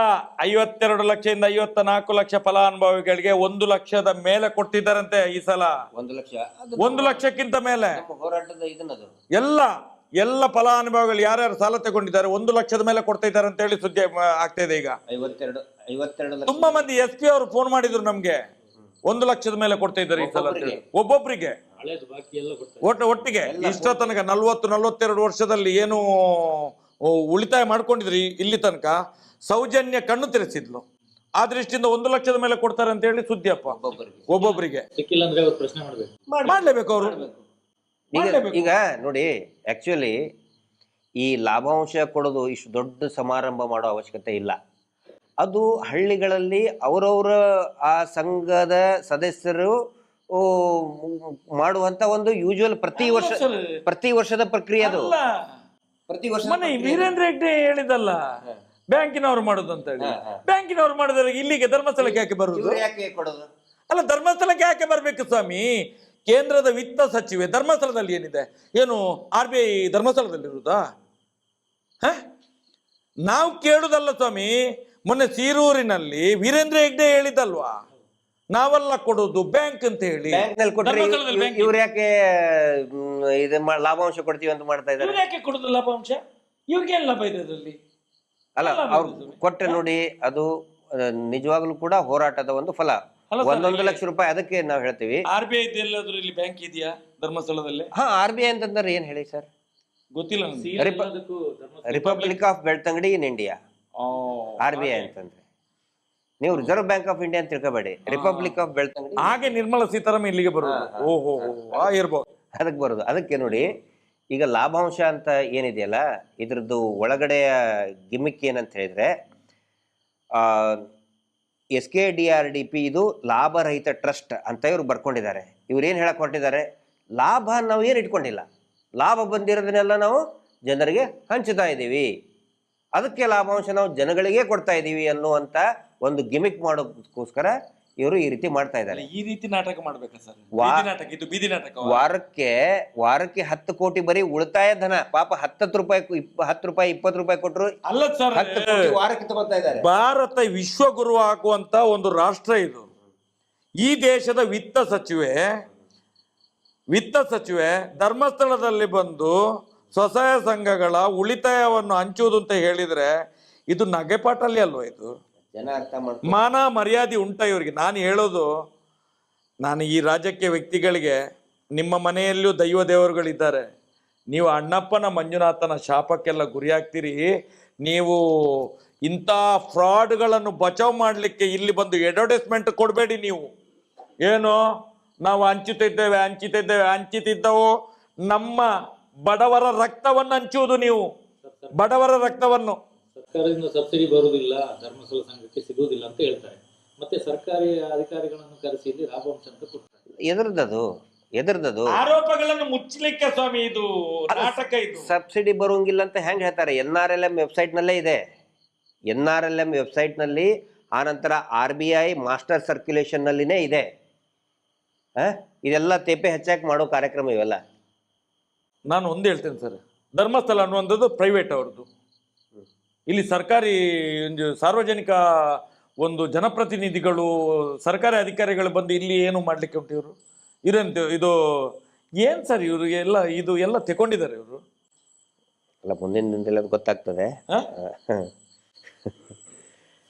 B: 52 ಲಕ್ಷದಿಂದ 54 ಲಕ್ಷ ಫಲಾನುಭವಿಗಳಿಗೆ 1 ಲಕ್ಷದ ಮೇಲೆ ಕೊಡ್ತಿದ್ದಾರಂತೆ ಈ ಸಲ.
C: 1 ಲಕ್ಷ,
B: 1 ಲಕ್ಷಕ್ಕಿಂತ ಮೇಲೆ
C: ಹೋರಾಟದ ಇದನ್ನದು.
B: ಎಲ್ಲ ಫಲಾನುಭವಿಗಳು ಯಾರ್ಯಾರು ಸಾಲ ತಗೊಂಡಿದ್ದಾರೆ 1 ಲಕ್ಷದ ಮೇಲೆ ಕೊಡ್ತಾ ಇದ್ದಾರೆ ಅಂತ ಹೇಳಿ ಸುದ್ದಿ ಆಗ್ತಾ ಇದೆ ಈಗ.
C: 52 ಲಕ್ಷ.
B: ತುಂಬಾ ಮಂದಿ SP ಅವರು ಫೋನ್ ಮಾಡಿದ್ರು ನಮ್ಗೆ, 1 ಲಕ್ಷದ ಮೇಲೆ ಕೊಡ್ತಾ ಇದ್ದಾರೆ ಈ ಸಲ ಒಬ್ಬೊಬ್ಬರಿಗೆ
A: ಹಳೇದು ಬಾಕಿ ಎಲ್ಲ ಕೊಡ್ತಾರೆ
B: ಒಟ್ಟಿಗೆ. ಇಷ್ಟ ತನಕ 40-42 ವರ್ಷದಲ್ಲಿ ಏನು ಉಳಿತಾಯ ಮಾಡ್ಕೊಂಡಿದ್ರಿ ಇಲ್ಲಿ ತನಕ ಸೌಜನ್ಯ ಕಣ್ಣು ತೆರೆಸಿದ್ಲು. ಆ ದೃಷ್ಟಿಯಿಂದ 1 ಲಕ್ಷದ ಮೇಲೆ ಕೊಡ್ತಾರೆ ಅಂತ ಹೇಳಿ ಸುದ್ದಿಯಪ್ಪ. ಒಬ್ಬೊಬ್ಬರಿಗೆ
A: ಸಿಕ್ಕಿಲ್ಲ ಅಂದ್ರೆ ಅವ್ರು ಪ್ರಶ್ನೆ
B: ಮಾಡ್ಲೇಬೇಕು ಅವರು.
C: ಈಗ ನೋಡಿ, ಆಕ್ಚುಲಿ ಈ ಲಾಭಾಂಶ ಕೊಡೋದು ಇಷ್ಟು ದೊಡ್ಡ ಸಮಾರಂಭ ಮಾಡೋ ಅವಶ್ಯಕತೆ ಇಲ್ಲ. ಅದು ಹಳ್ಳಿಗಳಲ್ಲಿ ಅವರವರ ಆ ಸಂಘದ ಸದಸ್ಯರು ಮಾಡುವಂತ ಒಂದು ಯೂಶುವಲ್ ಪ್ರತಿ ವರ್ಷದ ಪ್ರಕ್ರಿಯೆ ಅದು. ಪ್ರತಿ ವರ್ಷ
B: ವೀರೇಂದ್ರ ಹೆಗ್ಡೆ ಹೇಳಿದಲ್ಲ ಬ್ಯಾಂಕಿನವ್ರು ಮಾಡುದು ಅಂತ ಹೇಳಿ. ಬ್ಯಾಂಕಿನವ್ರು ಮಾಡಿದ್ರೆ ಇಲ್ಲಿಗೆ ಧರ್ಮಸ್ಥಳಕ್ಕೆ ಯಾಕೆ ಬರುದು?
C: ಯಾಕೆ ಕೊಡೋದು? ಅಲ್ಲ,
B: ಧರ್ಮಸ್ಥಳಕ್ಕೆ ಯಾಕೆ ಬರ್ಬೇಕು ಸ್ವಾಮಿ? ಕೇಂದ್ರದ ವಿತ್ತ ಸಚಿವೆ ಧರ್ಮಸ್ಥಳದಲ್ಲಿ ಏನಿದೆ? ಏನು RBI ಧರ್ಮಸ್ಥಳದಲ್ಲಿರುವುದಾ? ನಾವು ಕೇಳುದಲ್ಲ ಸ್ವಾಮಿ. ಮೊನ್ನೆ ಸೀರೂರಿನಲ್ಲಿ ವೀರೇಂದ್ರ ಹೆಗ್ಡೆ ಹೇಳಿದಲ್ವಾ, ನಾವೆಲ್ಲ ಕೊಡೋದು ಬ್ಯಾಂಕ್ ಅಂತ ಹೇಳಿ.
C: ಇವ್ರು ಯಾಕೆ ಇದು ಲಾಭಾಂಶ ಕೊಡ್ತೀವಿ ಅಂತ ಮಾಡ್ತಾ ಇದ್ದಾರೆ?
B: ಯಾಕೆ ಕೊಡುದು ಲಾಭಾಂಶ? ಇವ್ರಿಗೆ ಲಾಭ ಇದೆ ಅದರಲ್ಲಿ?
C: ಅಲ್ಲ, ಅವ್ರು ಕೊಟ್ಟರೆ ನೋಡಿ, ಅದು ನಿಜವಾಗ್ಲೂ ಕೂಡ ಹೋರಾಟದ ಒಂದು ಫಲ. 1 ಲಕ್ಷ ರೂಪಾಯಿ ಅದಕ್ಕೆ ನಾವು ಹೇಳ್ತೀವಿ.
B: RBI ಎಲ್ಲಾದ್ರೂ ಇಲ್ಲಿ ಬ್ಯಾಂಕ್ ಇದೆಯಾ ಧರ್ಮಸ್ಥಳದಲ್ಲಿ?
C: RBI ಅಂತಂದ್ರೆ ಏನ್ ಹೇಳಿ ಸರ್?
B: ಗೊತ್ತಿಲ್ಲ.
C: Republic of Belthangady in India RBI ಅಂತಂದ್ರೆ. ನೀವು ರಿಸರ್ವ್ ಬ್ಯಾಂಕ್ ಆಫ್ ಇಂಡಿಯಾ ಅಂತ ತಿಳ್ಕೊಬೇಡಿ, ರಿಪಬ್ಲಿಕ್ ಆಫ್ ಬೆಳ್ತಂಗಡಿ.
B: ಹಾಗೆ ನಿರ್ಮಲಾ ಸೀತಾರಾಮನ್ ಇಲ್ಲಿಗೆ ಬರೋದು. ಓಹೋ, ಇರ್ಬೋದು.
C: ಅದಕ್ಕೆ ಬರೋದು. ಅದಕ್ಕೆ ನೋಡಿ, ಈಗ ಲಾಭಾಂಶ ಅಂತ ಏನಿದೆಯಲ್ಲ, ಇದ್ರದ್ದು ಒಳಗಡೆಯ ಗಿಮಿಕ್ ಏನಂತ ಹೇಳಿದ್ರೆ, SKDRDP ಇದು ಲಾಭರಹಿತ ಟ್ರಸ್ಟ್ ಅಂತ ಇವ್ರು ಬರ್ಕೊಂಡಿದ್ದಾರೆ. ಇವ್ರು ಏನು ಹೇಳಕ್ ಹೊರಟಿದ್ದಾರೆ? ಲಾಭ ನಾವು ಏನು ಇಟ್ಕೊಂಡಿಲ್ಲ, ಲಾಭ ಬಂದಿರೋದನ್ನೆಲ್ಲ ನಾವು ಜನರಿಗೆ ಹಂಚುತ್ತಾ ಇದ್ದೀವಿ, ಅದಕ್ಕೆ ಲಾಭಾಂಶ ನಾವು ಜನಗಳಿಗೆ ಕೊಡ್ತಾ ಇದ್ದೀವಿ ಅನ್ನುವಂಥ ಒಂದು ಗಿಮಿಕ್ ಮಾಡೋದಕ್ಕೋಸ್ಕರ ಇವರು ಈ ರೀತಿ ಮಾಡ್ತಾ ಇದ್ದಾರೆ.
B: ಈ ರೀತಿ ನಾಟಕ ಮಾಡ್ಬೇಕಾ ಸರ್? ಬೀದಿ ನಾಟಕ.
C: ವಾರಕ್ಕೆ 10 ಕೋಟಿ ಬರೀ ಉಳಿತಾಯ ಧನ. ಪಾಪ 10 ರೂಪಾಯಿ 20 ರೂಪಾಯಿ ಕೊಟ್ಟರು
B: ಅಲ್ಲ ಸರ್,
C: 10 ಕೋಟಿ ವಾರಕ್ಕೆ ತಗೊಳ್ತಾ ಇದ್ದಾರೆ.
B: ಭಾರತ ವಿಶ್ವಗುರು ಆಗುವಂತ ಒಂದು ರಾಷ್ಟ್ರ ಇದು. ಈ ದೇಶದ ವಿತ್ತ ಸಚಿವೆ ಧರ್ಮಸ್ಥಳದಲ್ಲಿ ಬಂದು ಸ್ವಸಹಾಯ ಸಂಘಗಳ ಉಳಿತಾಯವನ್ನು ಹಂಚುವುದು ಅಂತ ಹೇಳಿದ್ರೆ ಇದು ನಗೆಪಾಟಲ್ಲಿ ಅಲ್ವಾ? ಇದು
C: ಜನ ಅರ್ಥ ಮಾಡ್ತಾರೆ.
B: ಮಾನ ಮರ್ಯಾದೆ ಉಂಟ ಇವರಿಗೆ? ನಾನು ಹೇಳೋದು, ನಾನು ಈ ರಾಜ್ಯಕ್ಕೆ ವ್ಯಕ್ತಿಗಳಿಗೆ, ನಿಮ್ಮ ಮನೆಯಲ್ಲೂ ದೈವ ದೇವರುಗಳಿದ್ದಾರೆ, ನೀವು ಅಣ್ಣಪ್ಪನ ಮಂಜುನಾಥನ ಶಾಪಕ್ಕೆಲ್ಲ ಗುರಿಯಾಗ್ತೀರಿ. ನೀವು ಇಂಥ ಫ್ರಾಡ್ಗಳನ್ನು ಬಚಾವ್ ಮಾಡಲಿಕ್ಕೆ ಇಲ್ಲಿ ಬಂದು ಅಡ್ವರ್ಟೈಸ್ಮೆಂಟ್ ಕೊಡಬೇಡಿ. ನೀವು ಏನು ನಾವು ಹಂಚುತ್ತಿದ್ದೆವು ನಮ್ಮ ಬಡವರ ರಕ್ತವನ್ನು ಹಂಚುವುದು. ನೀವು ಬಡವರ ರಕ್ತವನ್ನು
A: ಸರ್ಕಾರದಿಂದ ಸಬ್ಸಿಡಿ ಬರುವುದಿಲ್ಲ, ಧರ್ಮಸ್ಥಳ ಸಂಘಕ್ಕೆ ಸಿಗುವುದಿಲ್ಲ ಅಂತ ಹೇಳ್ತಾರೆ. ಮತ್ತೆ ಸರ್ಕಾರಿ ಅಧಿಕಾರಿಗಳನ್ನು ಕರೆಸಿ ಇಲ್ಲಿ ಲಾಭಾಂಶ ಅಂತ ಕೊಡ್ತಾರೆ.
C: ಎದರ್ದದು
B: ಆರೋಪಗಳನ್ನು ಮುಚ್ಚಲಿಕ್ಕೆ ಸ್ವಾಮಿ ಇದು ನಾಟಕ. ಇದು
C: ಸಬ್ಸಿಡಿ ಬರುವಂಗಿಲ್ಲ ಅಂತ ಹೆಂಗ್ ಹೇಳ್ತಾರೆ? NRLM ವೆಬ್ಸೈಟ್ ನಲ್ಲೇ ಇದೆ. NRLM ವೆಬ್ಸೈಟ್ ನಲ್ಲಿ, ಆನಂತರ RBI ಮಾಸ್ಟರ್ ಸರ್ಕ್ಯುಲೇಷನ್ ನಲ್ಲಿನೇ ಇದೆ. ಇದೆಲ್ಲ ತೇಪೆ ಹೆಚ್ಚಾಗಿ ಮಾಡೋ ಕಾರ್ಯಕ್ರಮ ಇವೆಲ್ಲ.
B: ನಾನು ಒಂದು ಹೇಳ್ತೇನೆ ಸರ್, ಧರ್ಮಸ್ಥಳ ಅನ್ನುವಂಥದ್ದು ಪ್ರೈವೇಟ್ ಅವ್ರದ್ದು. ಇಲ್ಲಿ ಸರ್ಕಾರಿ ಸಾರ್ವಜನಿಕ ಒಂದು ಜನಪ್ರತಿನಿಧಿಗಳು, ಸರ್ಕಾರಿ ಅಧಿಕಾರಿಗಳು ಬಂದು ಇಲ್ಲಿ ಏನು ಮಾಡ್ಲಿಕ್ಕೆ ಉಂಟು? ಇವರು ಇದು ಏನ್ ಸರ್? ಇವರು ಇದು ಎಲ್ಲ ತಗೊಂಡಿದ್ದಾರೆ ಇವರು.
C: ಅಲ್ಲ, ಮುಂದಿನ ದಿನದಲ್ಲಿ ಅದು ಗೊತ್ತಾಗ್ತದೆ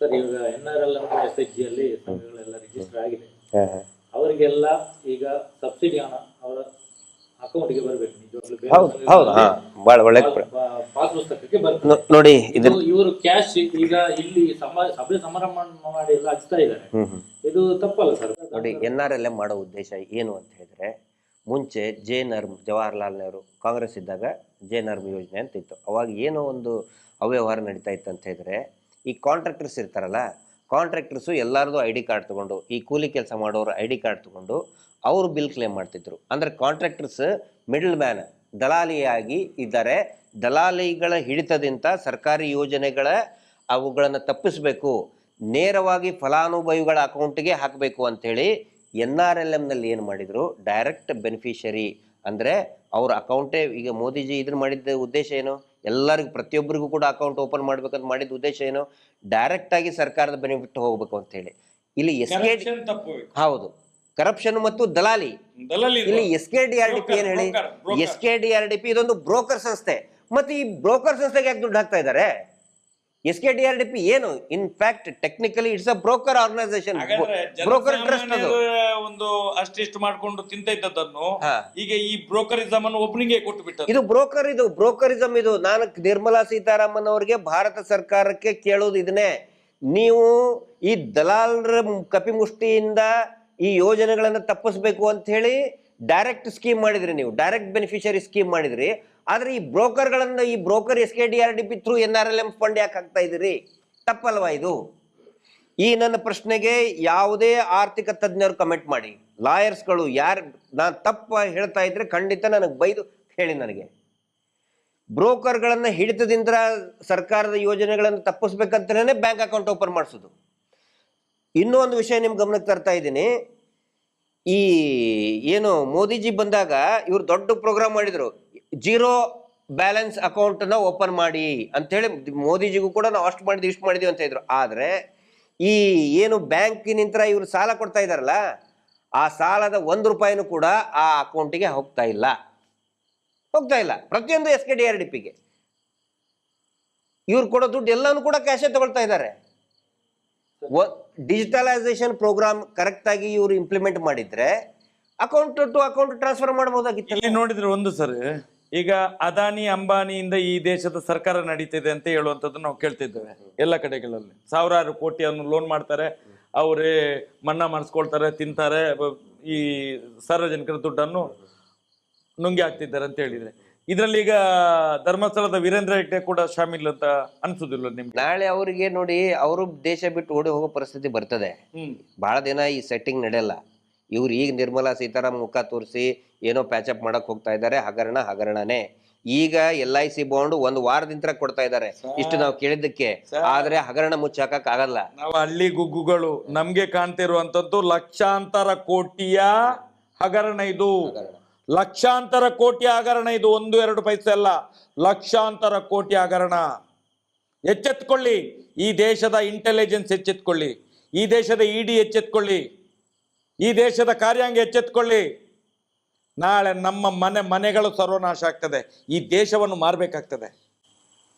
A: ಸರ್. ಈಗ NRLM SHG ಅಲ್ಲಿ ಸಂಘಗಳೆಲ್ಲ ರಿಜಿಸ್ಟರ್ ಆಗಿದೆ. ಅವರಿಗೆಲ್ಲ ಈಗ ಸಬ್ಸಿಡಿ ಹಣ ಅವರ ಅಕೌಂಟ್ಗೆ ಬರಬೇಕು. ಪಾಸ್ ಪುಸ್ತಕಕ್ಕೆ ಬರ್ತದೆ
C: ನೋಡಿ.
A: ಇವರು ಕ್ಯಾಶ್ ಈಗ ಇಲ್ಲಿ ಸಭೆ ಸಮಾರಂಭ ಮಾಡಿ ಎಲ್ಲ ಹಚ್ತಾ ಇದ್ದಾರೆ. ಇದು ತಪ್ಪಲ್ಲ ಸರ್?
C: ನೋಡಿ, NRLM ಮಾಡೋ ಉದ್ದೇಶ ಏನು ಅಂತ ಹೇಳಿದ್ರೆ, ಮುಂಚೆ ಜವಾಹರ್ಲಾಲ್ ನೆಹರು ಕಾಂಗ್ರೆಸ್ ಇದ್ದಾಗ ನರ್ಮ್ ಯೋಜನೆ ಅಂತ ಇತ್ತು. ಅವಾಗ ಏನೋ ಒಂದು ಅವ್ಯವಹಾರ ನಡೀತಾ ಇತ್ತು ಅಂತ ಹೇಳಿದ್ರೆ, ಈ ಕಾಂಟ್ರಾಕ್ಟರ್ಸ್ ಇರ್ತಾರಲ್ಲ, ಕಾಂಟ್ರಾಕ್ಟರ್ಸು ಎಲ್ಲರದು ಐ ಡಿ ಕಾರ್ಡ್ ತೊಗೊಂಡು, ಈ ಕೂಲಿ ಕೆಲಸ ಮಾಡೋರು ಐ ಡಿ ಕಾರ್ಡ್ ತೊಗೊಂಡು ಅವರು ಬಿಲ್ ಕ್ಲೇಮ್ ಮಾಡ್ತಿದ್ರು. ಅಂದರೆ ಕಾಂಟ್ರಾಕ್ಟರ್ಸ್ ಮಿಡಲ್ ಮ್ಯಾನ್, ದಲಾಲಿಯಾಗಿ ಇದ್ದಾರೆ. ದಲಾಲಿಗಳ ಹಿಡಿತದಿಂದ ಸರ್ಕಾರಿ ಯೋಜನೆಗಳ ಅವುಗಳನ್ನು ತಪ್ಪಿಸಬೇಕು, ನೇರವಾಗಿ ಫಲಾನುಭವಿಗಳ ಅಕೌಂಟಿಗೆ ಹಾಕಬೇಕು ಅಂಥೇಳಿ NRLMನಲ್ಲಿ ಏನು ಮಾಡಿದರು, ಡೈರೆಕ್ಟ್ ಬೆನಿಫಿಷರಿ ಅಂದರೆ ಅವ್ರ ಅಕೌಂಟೇ. ಈಗ ಮೋದಿಜಿ ಇದನ್ನು ಮಾಡಿದ್ದ ಉದ್ದೇಶ ಏನು, ಎಲ್ಲರಿಗೂ ಪ್ರತಿಯೊಬ್ಬರಿಗೂ ಕೂಡ ಅಕೌಂಟ್ ಓಪನ್ ಮಾಡ್ಬೇಕಂತ ಮಾಡಿದ ಉದ್ದೇಶ ಏನು, ಡೈರೆಕ್ಟಾಗಿ ಸರ್ಕಾರದ ಬೆನಿಫಿಟ್ ಹೋಗ್ಬೇಕು ಅಂತೇಳಿ. ಇಲ್ಲಿ ಹೌದು, ಕರಪ್ಷನ್ ಮತ್ತು ದಲಾಲಿ. ಇಲ್ಲಿ SKDRDP ಏನು ಹೇಳಿ, SKDRDP ಇದೊಂದು ಬ್ರೋಕರ್ ಸಂಸ್ಥೆ. ಮತ್ತೆ ಈ ಬ್ರೋಕರ್ ಸಂಸ್ಥೆಗೆ ಯಾಕೆ ದುಡ್ಡು ಹಾಕ್ತಾ ಇದ್ದಾರೆ? SKDRDP ಏನು, in fact technically it's a broker organisation, broker trust. ಅದು
B: ಒಂದು ಅಷ್ಟಿಷ್ಟು ಮಾಡ್ಕೊಂಡು ತಿಂತ ಇದ್ದದನ್ನು ಈಗ ಈ ಬ್ರೋಕರಿಸಮ್ ಅನ್ನು ಒಬ್ಬನಿಗೆ ಕೊಟ್ಟು ಬಿಟ್ಟರು.
C: ಇದು ಬ್ರೋಕರಿಸಮ್. ಇದು ನಾನು ನಿರ್ಮಲಾ ಸೀತಾರಾಮನ್ ಅವರಿಗೆ, ಭಾರತ ಸರ್ಕಾರಕ್ಕೆ ಕೇಳೋದು ಇದನ್ನೇ, ನೀವು ಈ ದಲಾಲರ ಕಪಿಮುಷ್ಟಿಯಿಂದ ಈ ಯೋಜನೆಗಳನ್ನು ತಪ್ಪಿಸ್ಬೇಕು ಅಂತ ಹೇಳಿ ಡೈರೆಕ್ಟ್ ಸ್ಕೀಮ್ ಮಾಡಿದ್ರಿ, ನೀವು ಡೈರೆಕ್ಟ್ ಬೆನಿಫಿಷರಿ ಸ್ಕೀಮ್ ಮಾಡಿದ್ರಿ. ಆದ್ರೆ ಈ ಬ್ರೋಕರ್ಗಳನ್ನ, ಈ broker SKDRDP through NRLM fund ಯಾಕೆ ಹಾಕ್ತಾ ಇದ್ದೀರಿ? ತಪ್ಪಲ್ವಾ ಇದು? ಈ ನನ್ನ ಪ್ರಶ್ನೆಗೆ ಯಾವುದೇ ಆರ್ಥಿಕ ತಜ್ಞರು ಕಮೆಂಟ್ ಮಾಡಿ, ಲಾಯರ್ಸ್ಗಳು ಯಾರು ನಾನು ತಪ್ಪ ಹೇಳ್ತಾ ಇದ್ರೆ ಖಂಡಿತ ನನಗೆ ಬೈದು ಹೇಳಿ. ನನಗೆ ಬ್ರೋಕರ್ಗಳನ್ನ ಹಿಡಿತದಿಂದ ಸರ್ಕಾರದ ಯೋಜನೆಗಳನ್ನು ತಪ್ಪಿಸ್ಬೇಕಂತಲೇ ಬ್ಯಾಂಕ್ ಅಕೌಂಟ್ ಓಪನ್ ಮಾಡಿಸೋದು. ಇನ್ನೂ ಒಂದು ವಿಷಯ ನಿಮ್ಗೆ ಗಮನಕ್ಕೆ ತರ್ತಾ ಇದ್ದೀನಿ. ಈ ಏನು ಮೋದಿಜಿ ಬಂದಾಗ ಇವರು ದೊಡ್ಡ ಪ್ರೋಗ್ರಾಮ್ ಮಾಡಿದ್ರು, ಜೀರೋ ಬ್ಯಾಲೆನ್ಸ್ ಅಕೌಂಟನ್ನ ಓಪನ್ ಮಾಡಿ ಅಂತೇಳಿ. ಮೋದಿಜಿಗೂ ಕೂಡ ನಾವು ಅಷ್ಟು ಮಾಡಿದ್ವಿ ಇಷ್ಟು ಮಾಡಿದ್ವಿ ಅಂತ ಇದ್ರು. ಆದರೆ ಈ ಏನು ಬ್ಯಾಂಕಿನಿಂದ ಇವರು ಸಾಲ ಕೊಡ್ತಾ ಇದ್ದಾರಲ್ಲ, ಆ ಸಾಲದ 1 ರೂಪಾಯಿನೂ ಕೂಡ ಆ ಅಕೌಂಟಿಗೆ ಹೋಗ್ತಾ ಇಲ್ಲ. ಪ್ರತಿಯೊಂದು SKDRDPಗೆ ಇವ್ರು ಕೊಡೋ ದುಡ್ಡು ಎಲ್ಲನೂ ಕೂಡ ಕ್ಯಾಶೇ ತಗೊಳ್ತಾ ಇದ್ದಾರೆ. ಡಿಜಿಟಲೈಸೇಷನ್ ಪ್ರೋಗ್ರಾಮ್ ಕರೆಕ್ಟ್ ಆಗಿ ಇವರು ಇಂಪ್ಲಿಮೆಂಟ್ ಮಾಡಿದ್ರೆ ಅಕೌಂಟ್ ಟು ಅಕೌಂಟ್ ಟ್ರಾನ್ಸ್ಫರ್ ಮಾಡಬಹುದಾಗಿತ್ತು.
B: ಇಲ್ಲಿ ನೋಡಿದ್ರೆ ಒಂದು ಸರಿ ಈಗ ಅದಾನಿ ಅಂಬಾನಿಯಿಂದ ಈ ದೇಶದ ಸರ್ಕಾರ ನಡೀತಿದೆ ಅಂತ ಹೇಳುವಂಥದ್ದು ನಾವು ಕೇಳ್ತಿದ್ದೇವೆ. ಎಲ್ಲ ಕಡೆಗಳಲ್ಲಿ ಸಾವಿರಾರು ಕೋಟಿಯನ್ನು ಲೋನ್ ಮಾಡ್ತಾರೆ, ಅವರೇ ಮನ್ನಾ ಮಾಡಿಸ್ಕೊಳ್ತಾರೆ, ತಿಂತಾರೆ, ಈ ಸಾರ್ವಜನಿಕರ ದುಡ್ಡನ್ನು ನುಂಗಿ ಹಾಕ್ತಿದ್ದಾರೆ ಅಂತ ಹೇಳಿದ್ರೆ, ಇದರಲ್ಲಿ ಈಗ ಧರ್ಮಸ್ಥಳದ ವೀರೇಂದ್ರ ಹೆಗ್ಡೆ ಕೂಡ ಶಾಮಿಲ್ ಅಂತ ಅನ್ಸುದಿಲ್ಲ ನಿಮ್ಗೆ?
C: ನಾಳೆ ಅವರಿಗೆ ನೋಡಿ, ಅವರು ದೇಶ ಬಿಟ್ಟು ಓಡಿ ಹೋಗೋ ಪರಿಸ್ಥಿತಿ ಬರ್ತದೆ. ಬಹಳ ದಿನ ಈ ಸೆಟ್ಟಿಂಗ್ ನಡೆಯಲ್ಲ. ಇವ್ರು ಈಗ ನಿರ್ಮಲಾ ಸೀತಾರಾಮನ್ ಮುಖ ತೋರಿಸಿ ಏನೋ ಪ್ಯಾಚಪ್ ಮಾಡಕ್ ಹೋಗ್ತಾ ಇದ್ದಾರೆ. ಹಗರಣನೇ. ಈಗ LIC ಬಾಂಡ್ 1 ವಾರದಿಂದ ಕೊಡ್ತಾ ಇದ್ದಾರೆ, ಇಷ್ಟು ನಾವು ಕೇಳಿದ್ದಕ್ಕೆ. ಆದ್ರೆ ಹಗರಣ ಮುಚ್ಚಾಕಕ್ ಆಗಲ್ಲ.
B: ನಾವು ಹಳ್ಳಿ ಗುಗ್ಗುಗಳು ನಮ್ಗೆ ಕಾಣ್ತಿರುವಂತದ್ದು ಲಕ್ಷಾಂತರ ಕೋಟಿಯ ಹಗರಣ. ಇದು ಲಕ್ಷಾಂತರ ಕೋಟಿ ಹಗರಣ. ಇದು 1-2 ಪೈಸೆ ಅಲ್ಲ, ಲಕ್ಷಾಂತರ ಕೋಟಿ ಹಗರಣ. ಎಚ್ಚೆತ್ಕೊಳ್ಳಿ, ಈ ದೇಶದ ಇಂಟೆಲಿಜೆನ್ಸ್ ಎಚ್ಚೆತ್ಕೊಳ್ಳಿ, ಈ ದೇಶದ ED ಎಚ್ಚೆತ್ಕೊಳ್ಳಿ, ಈ ದೇಶದ ಕಾರ್ಯಾಂಗ ಎಚ್ಚೆತ್ಕೊಳ್ಳಿ. ನಾಳೆ ನಮ್ಮ ಮನೆಗಳು ಸರ್ವನಾಶ ಆಗ್ತದೆ, ಈ ದೇಶವನ್ನು ಮಾರಬೇಕಾಗ್ತದೆ.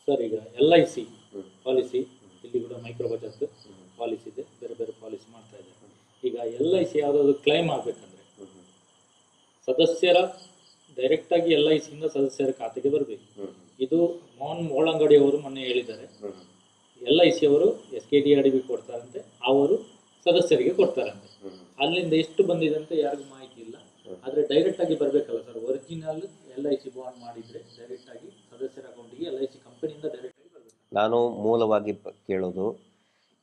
A: ಸರ್, ಈಗ LIC ಪಾಲಿಸಿ, ಇಲ್ಲಿ ಕೂಡ ಮೈಕ್ರೋ ಬಚತ್ ಪಾಲಿಸಿ ಇದೆ, ಬೇರೆ ಬೇರೆ ಪಾಲಿಸಿ ಮಾಡ್ತಾ ಇದ್ದಾರೆ. ಈಗ LIC ಯಾವುದಾದ್ರು ಕ್ಲೈಮ್ ಆಗಬೇಕಂದ್ರೆ ಸದಸ್ಯರ ಡೈರೆಕ್ಟ್ ಆಗಿ LIC ಇಂದ ಸದಸ್ಯರ ಖಾತೆಗೆ ಬರಬೇಕು. ಇದು ಮೋಹನ್ ಮೋಳಂಗಡಿ ಅವರು ಮೊನ್ನೆ ಹೇಳಿದ್ದಾರೆ. LIC ಅವರು SKDRDP ಕೊಡ್ತಾರಂತೆ, ಅವರು ಸದಸ್ಯರಿಗೆ ಕೊಡ್ತಾರಂತೆ. ಅಲ್ಲಿಂದ ಎಷ್ಟು ಬಂದಿದೆ ಅಂತ ಯಾರಿಗೂ ಮಾಹಿತಿ ಇಲ್ಲ. ಆದ್ರೆ ಡೈರೆಕ್ಟ್ ಆಗಿ ಬರಬೇಕಲ್ಲ ಸರ್, ಒರಿಜಿನಲ್ LIC ಬಾಂಡ್ ಮಾಡಿದ್ರೆ ಡೈರೆಕ್ಟ್ ಆಗಿ ಸದಸ್ಯರ ಅಕೌಂಟಿಗೆ LIC ಕಂಪನಿಯಿಂದ ಡೈರೆಕ್ಟ್ ಆಗಿ ಬರಬೇಕು.
C: ನಾನು ಮೂಲವಾಗಿ ಕೇಳೋದು,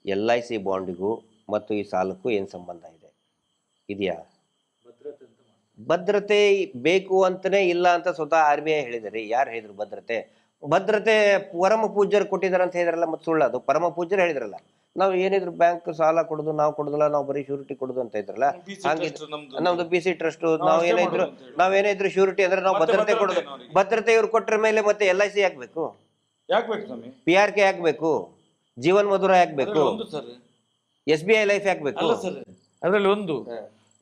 C: LIC ಬಾಂಡಿಗೂ ಮತ್ತು ಈ ಸಾಲಕ್ಕೂ ಏನು ಸಂಬಂಧ ಇದೆ? ಇದೆಯಾ? ಭದ್ರತೆ ಬೇಕು ಅಂತಲೇ ಇಲ್ಲ ಅಂತ ಸ್ವತಃ RBI ಹೇಳಿದ್ದಾರೆ. ಯಾರು ಹೇಳಿದ್ರು ಭದ್ರತೆ ಪರಮ ಪೂಜ್ಯರು ಕೊಟ್ಟಿದ್ದಾರೆ ಅಂತ ಹೇಳಿದ್ರಲ್ಲ, ಮತ್ತೆ ಸುಳ್ಳದು. ಪರಮ ಪೂಜ್ಯರು ಹೇಳಿದ್ರಲ್ಲ, ನಾವು ಏನಿದ್ರು ಬ್ಯಾಂಕ್ ಸಾಲ ಕೊಡೋದು ನಾವು ಕೊಡೋದಿಲ್ಲ, ನಾವು ಬರೀ ಶ್ಯೂರಿಟಿ ಕೊಡೋದು ಅಂತ ಇದ್ರಲ್ಲ. ಹಾಗೆ ನಮ್ದು BC ಟ್ರಸ್ಟ್, ನಾವೇನಿದ್ರು ಶ್ಯೂರಿಟಿ ಅಂದ್ರೆ ನಾವು ಭದ್ರತೆ ಕೊಡೋದು. ಭದ್ರತೆ ಇವ್ರು ಕೊಟ್ಟರ ಮೇಲೆ ಮತ್ತೆ LIC ಹಾಕ್ಬೇಕು, PRK ಹಾಕ್ಬೇಕು, ಜೀವನ್ ಮಧುರ ಹಾಕ್ಬೇಕು, SBI ಲೈಫ್ ಹಾಕ್ಬೇಕು.
B: ಅದ್ರಲ್ಲಿ ಒಂದು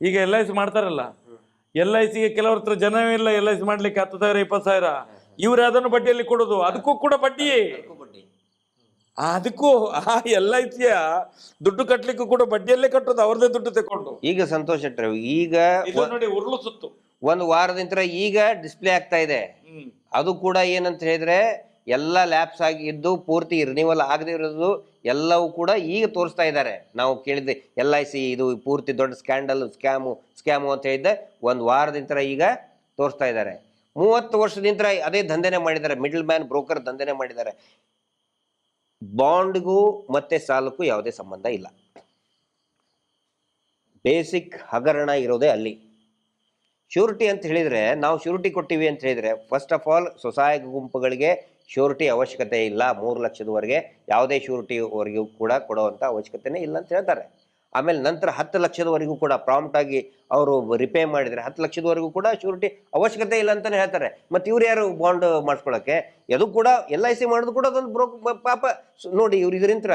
B: ಈಗ LIC ಮಾಡ್ತಾರಲ್ಲ, LICಗೆ ಕೆಲವ್ರ ಹತ್ರ ಜನವೇ ಇಲ್ಲ LIC ಮಾಡ್ಲಿಕ್ಕೆ 10,000 20,000. ಇವ್ರು ಅದನ್ನು ಬಡ್ಡಿಯಲ್ಲಿ ಕೊಡೋದು, ಅದಕ್ಕೂ ಕೂಡ ಬಡ್ಡಿ. ಅದಕ್ಕೂ LICಯ ದುಡ್ಡು ಕಟ್ಲಿಕ್ಕೂ ಕೂಡ ಬಡ್ಡಿಯಲ್ಲೇ ಕಟ್ಟೋದು, ಅವ್ರದೇ ದುಡ್ಡು ತಕೊಂಡು.
C: ಈಗ ಸಂತೋಷ್ ಶೆಟ್ಟಿ ಈಗ
B: ನೋಡಿ ಉರುಳು ಸುತ್ತು
C: 1 ವಾರದಿಂದ ಈಗ ಡಿಸ್ಪ್ಲೇ ಆಗ್ತಾ ಇದೆ. ಅದು ಕೂಡ ಏನಂತ ಹೇಳಿದ್ರೆ ಎಲ್ಲ ಲ್ಯಾಪ್ಸ್ ಆಗಿದ್ದು ಪೂರ್ತಿ ರಿನಿವಲ್ ಆಗದೆ ಇರೋದು ಎಲ್ಲವೂ ಕೂಡ ಈಗ ತೋರಿಸ್ತಾ ಇದ್ದಾರೆ. ನಾವು ಕೇಳಿದ್ದೆ LIC ಇದು ಪೂರ್ತಿ ದೊಡ್ಡ ಸ್ಕ್ಯಾಮು ಅಂತ ಹೇಳಿದ್ದೆ. 1 ವಾರದಿಂದ ಈಗ ತೋರಿಸ್ತಾ ಇದ್ದಾರೆ. 30 ವರ್ಷದಿಂದ ಅದೇ ದಂಧೆನೆ ಮಾಡಿದ್ದಾರೆ, ಮಿಡಲ್ ಮ್ಯಾನ್ ಬ್ರೋಕರ್ ದಂಧೆನೆ ಮಾಡಿದ್ದಾರೆ. ಬಾಂಡ್ಗೂ ಮತ್ತೆ ಸಾಲಕ್ಕೂ ಯಾವುದೇ ಸಂಬಂಧ ಇಲ್ಲ. ಬೇಸಿಕ್ ಹಗರಣ ಇರೋದೇ ಅಲ್ಲಿ. ಶ್ಯೂರಿಟಿ ಅಂತ ಹೇಳಿದರೆ, ನಾವು ಶ್ಯೂರಿಟಿ ಕೊಟ್ಟಿವಿ ಅಂತ ಹೇಳಿದರೆ, ಫಸ್ಟ್ ಆಫ್ ಆಲ್ ಸ್ವಸಹಾಯ ಗುಂಪುಗಳಿಗೆ ಶ್ಯೂರಿಟಿ ಅವಶ್ಯಕತೆ ಇಲ್ಲ. 3 ಲಕ್ಷದವರೆಗೆ ಯಾವುದೇ ಶ್ಯೂರಿಟಿವರೆಗೂ ಕೂಡ ಕೊಡುವಂಥ ಅವಶ್ಯಕತೆನೇ ಇಲ್ಲ ಅಂತ ಹೇಳ್ತಾರೆ. ಆಮೇಲೆ ನಂತರ 10 ಲಕ್ಷದವರೆಗೂ ಕೂಡ ಪ್ರಾಂಪ್ಟ್ ಆಗಿ ಅವರು ರಿಪೇ ಮಾಡಿದರೆ 10 ಲಕ್ಷದವರೆಗೂ ಕೂಡ ಶ್ಯೂರಿಟಿ ಅವಶ್ಯಕತೆ ಇಲ್ಲ ಅಂತಲೇ ಹೇಳ್ತಾರೆ. ಮತ್ತು ಇವ್ರು ಯಾರು ಬಾಂಡ್ ಮಾಡಿಸ್ಕೊಳ್ಳೋಕ್ಕೆ? ಅದು ಕೂಡ LIC ಮಾಡೋದು ಕೂಡ ಅದೊಂದು ಪಾಪ ನೋಡಿ. ಇವ್ರು ಇದರಿಂದ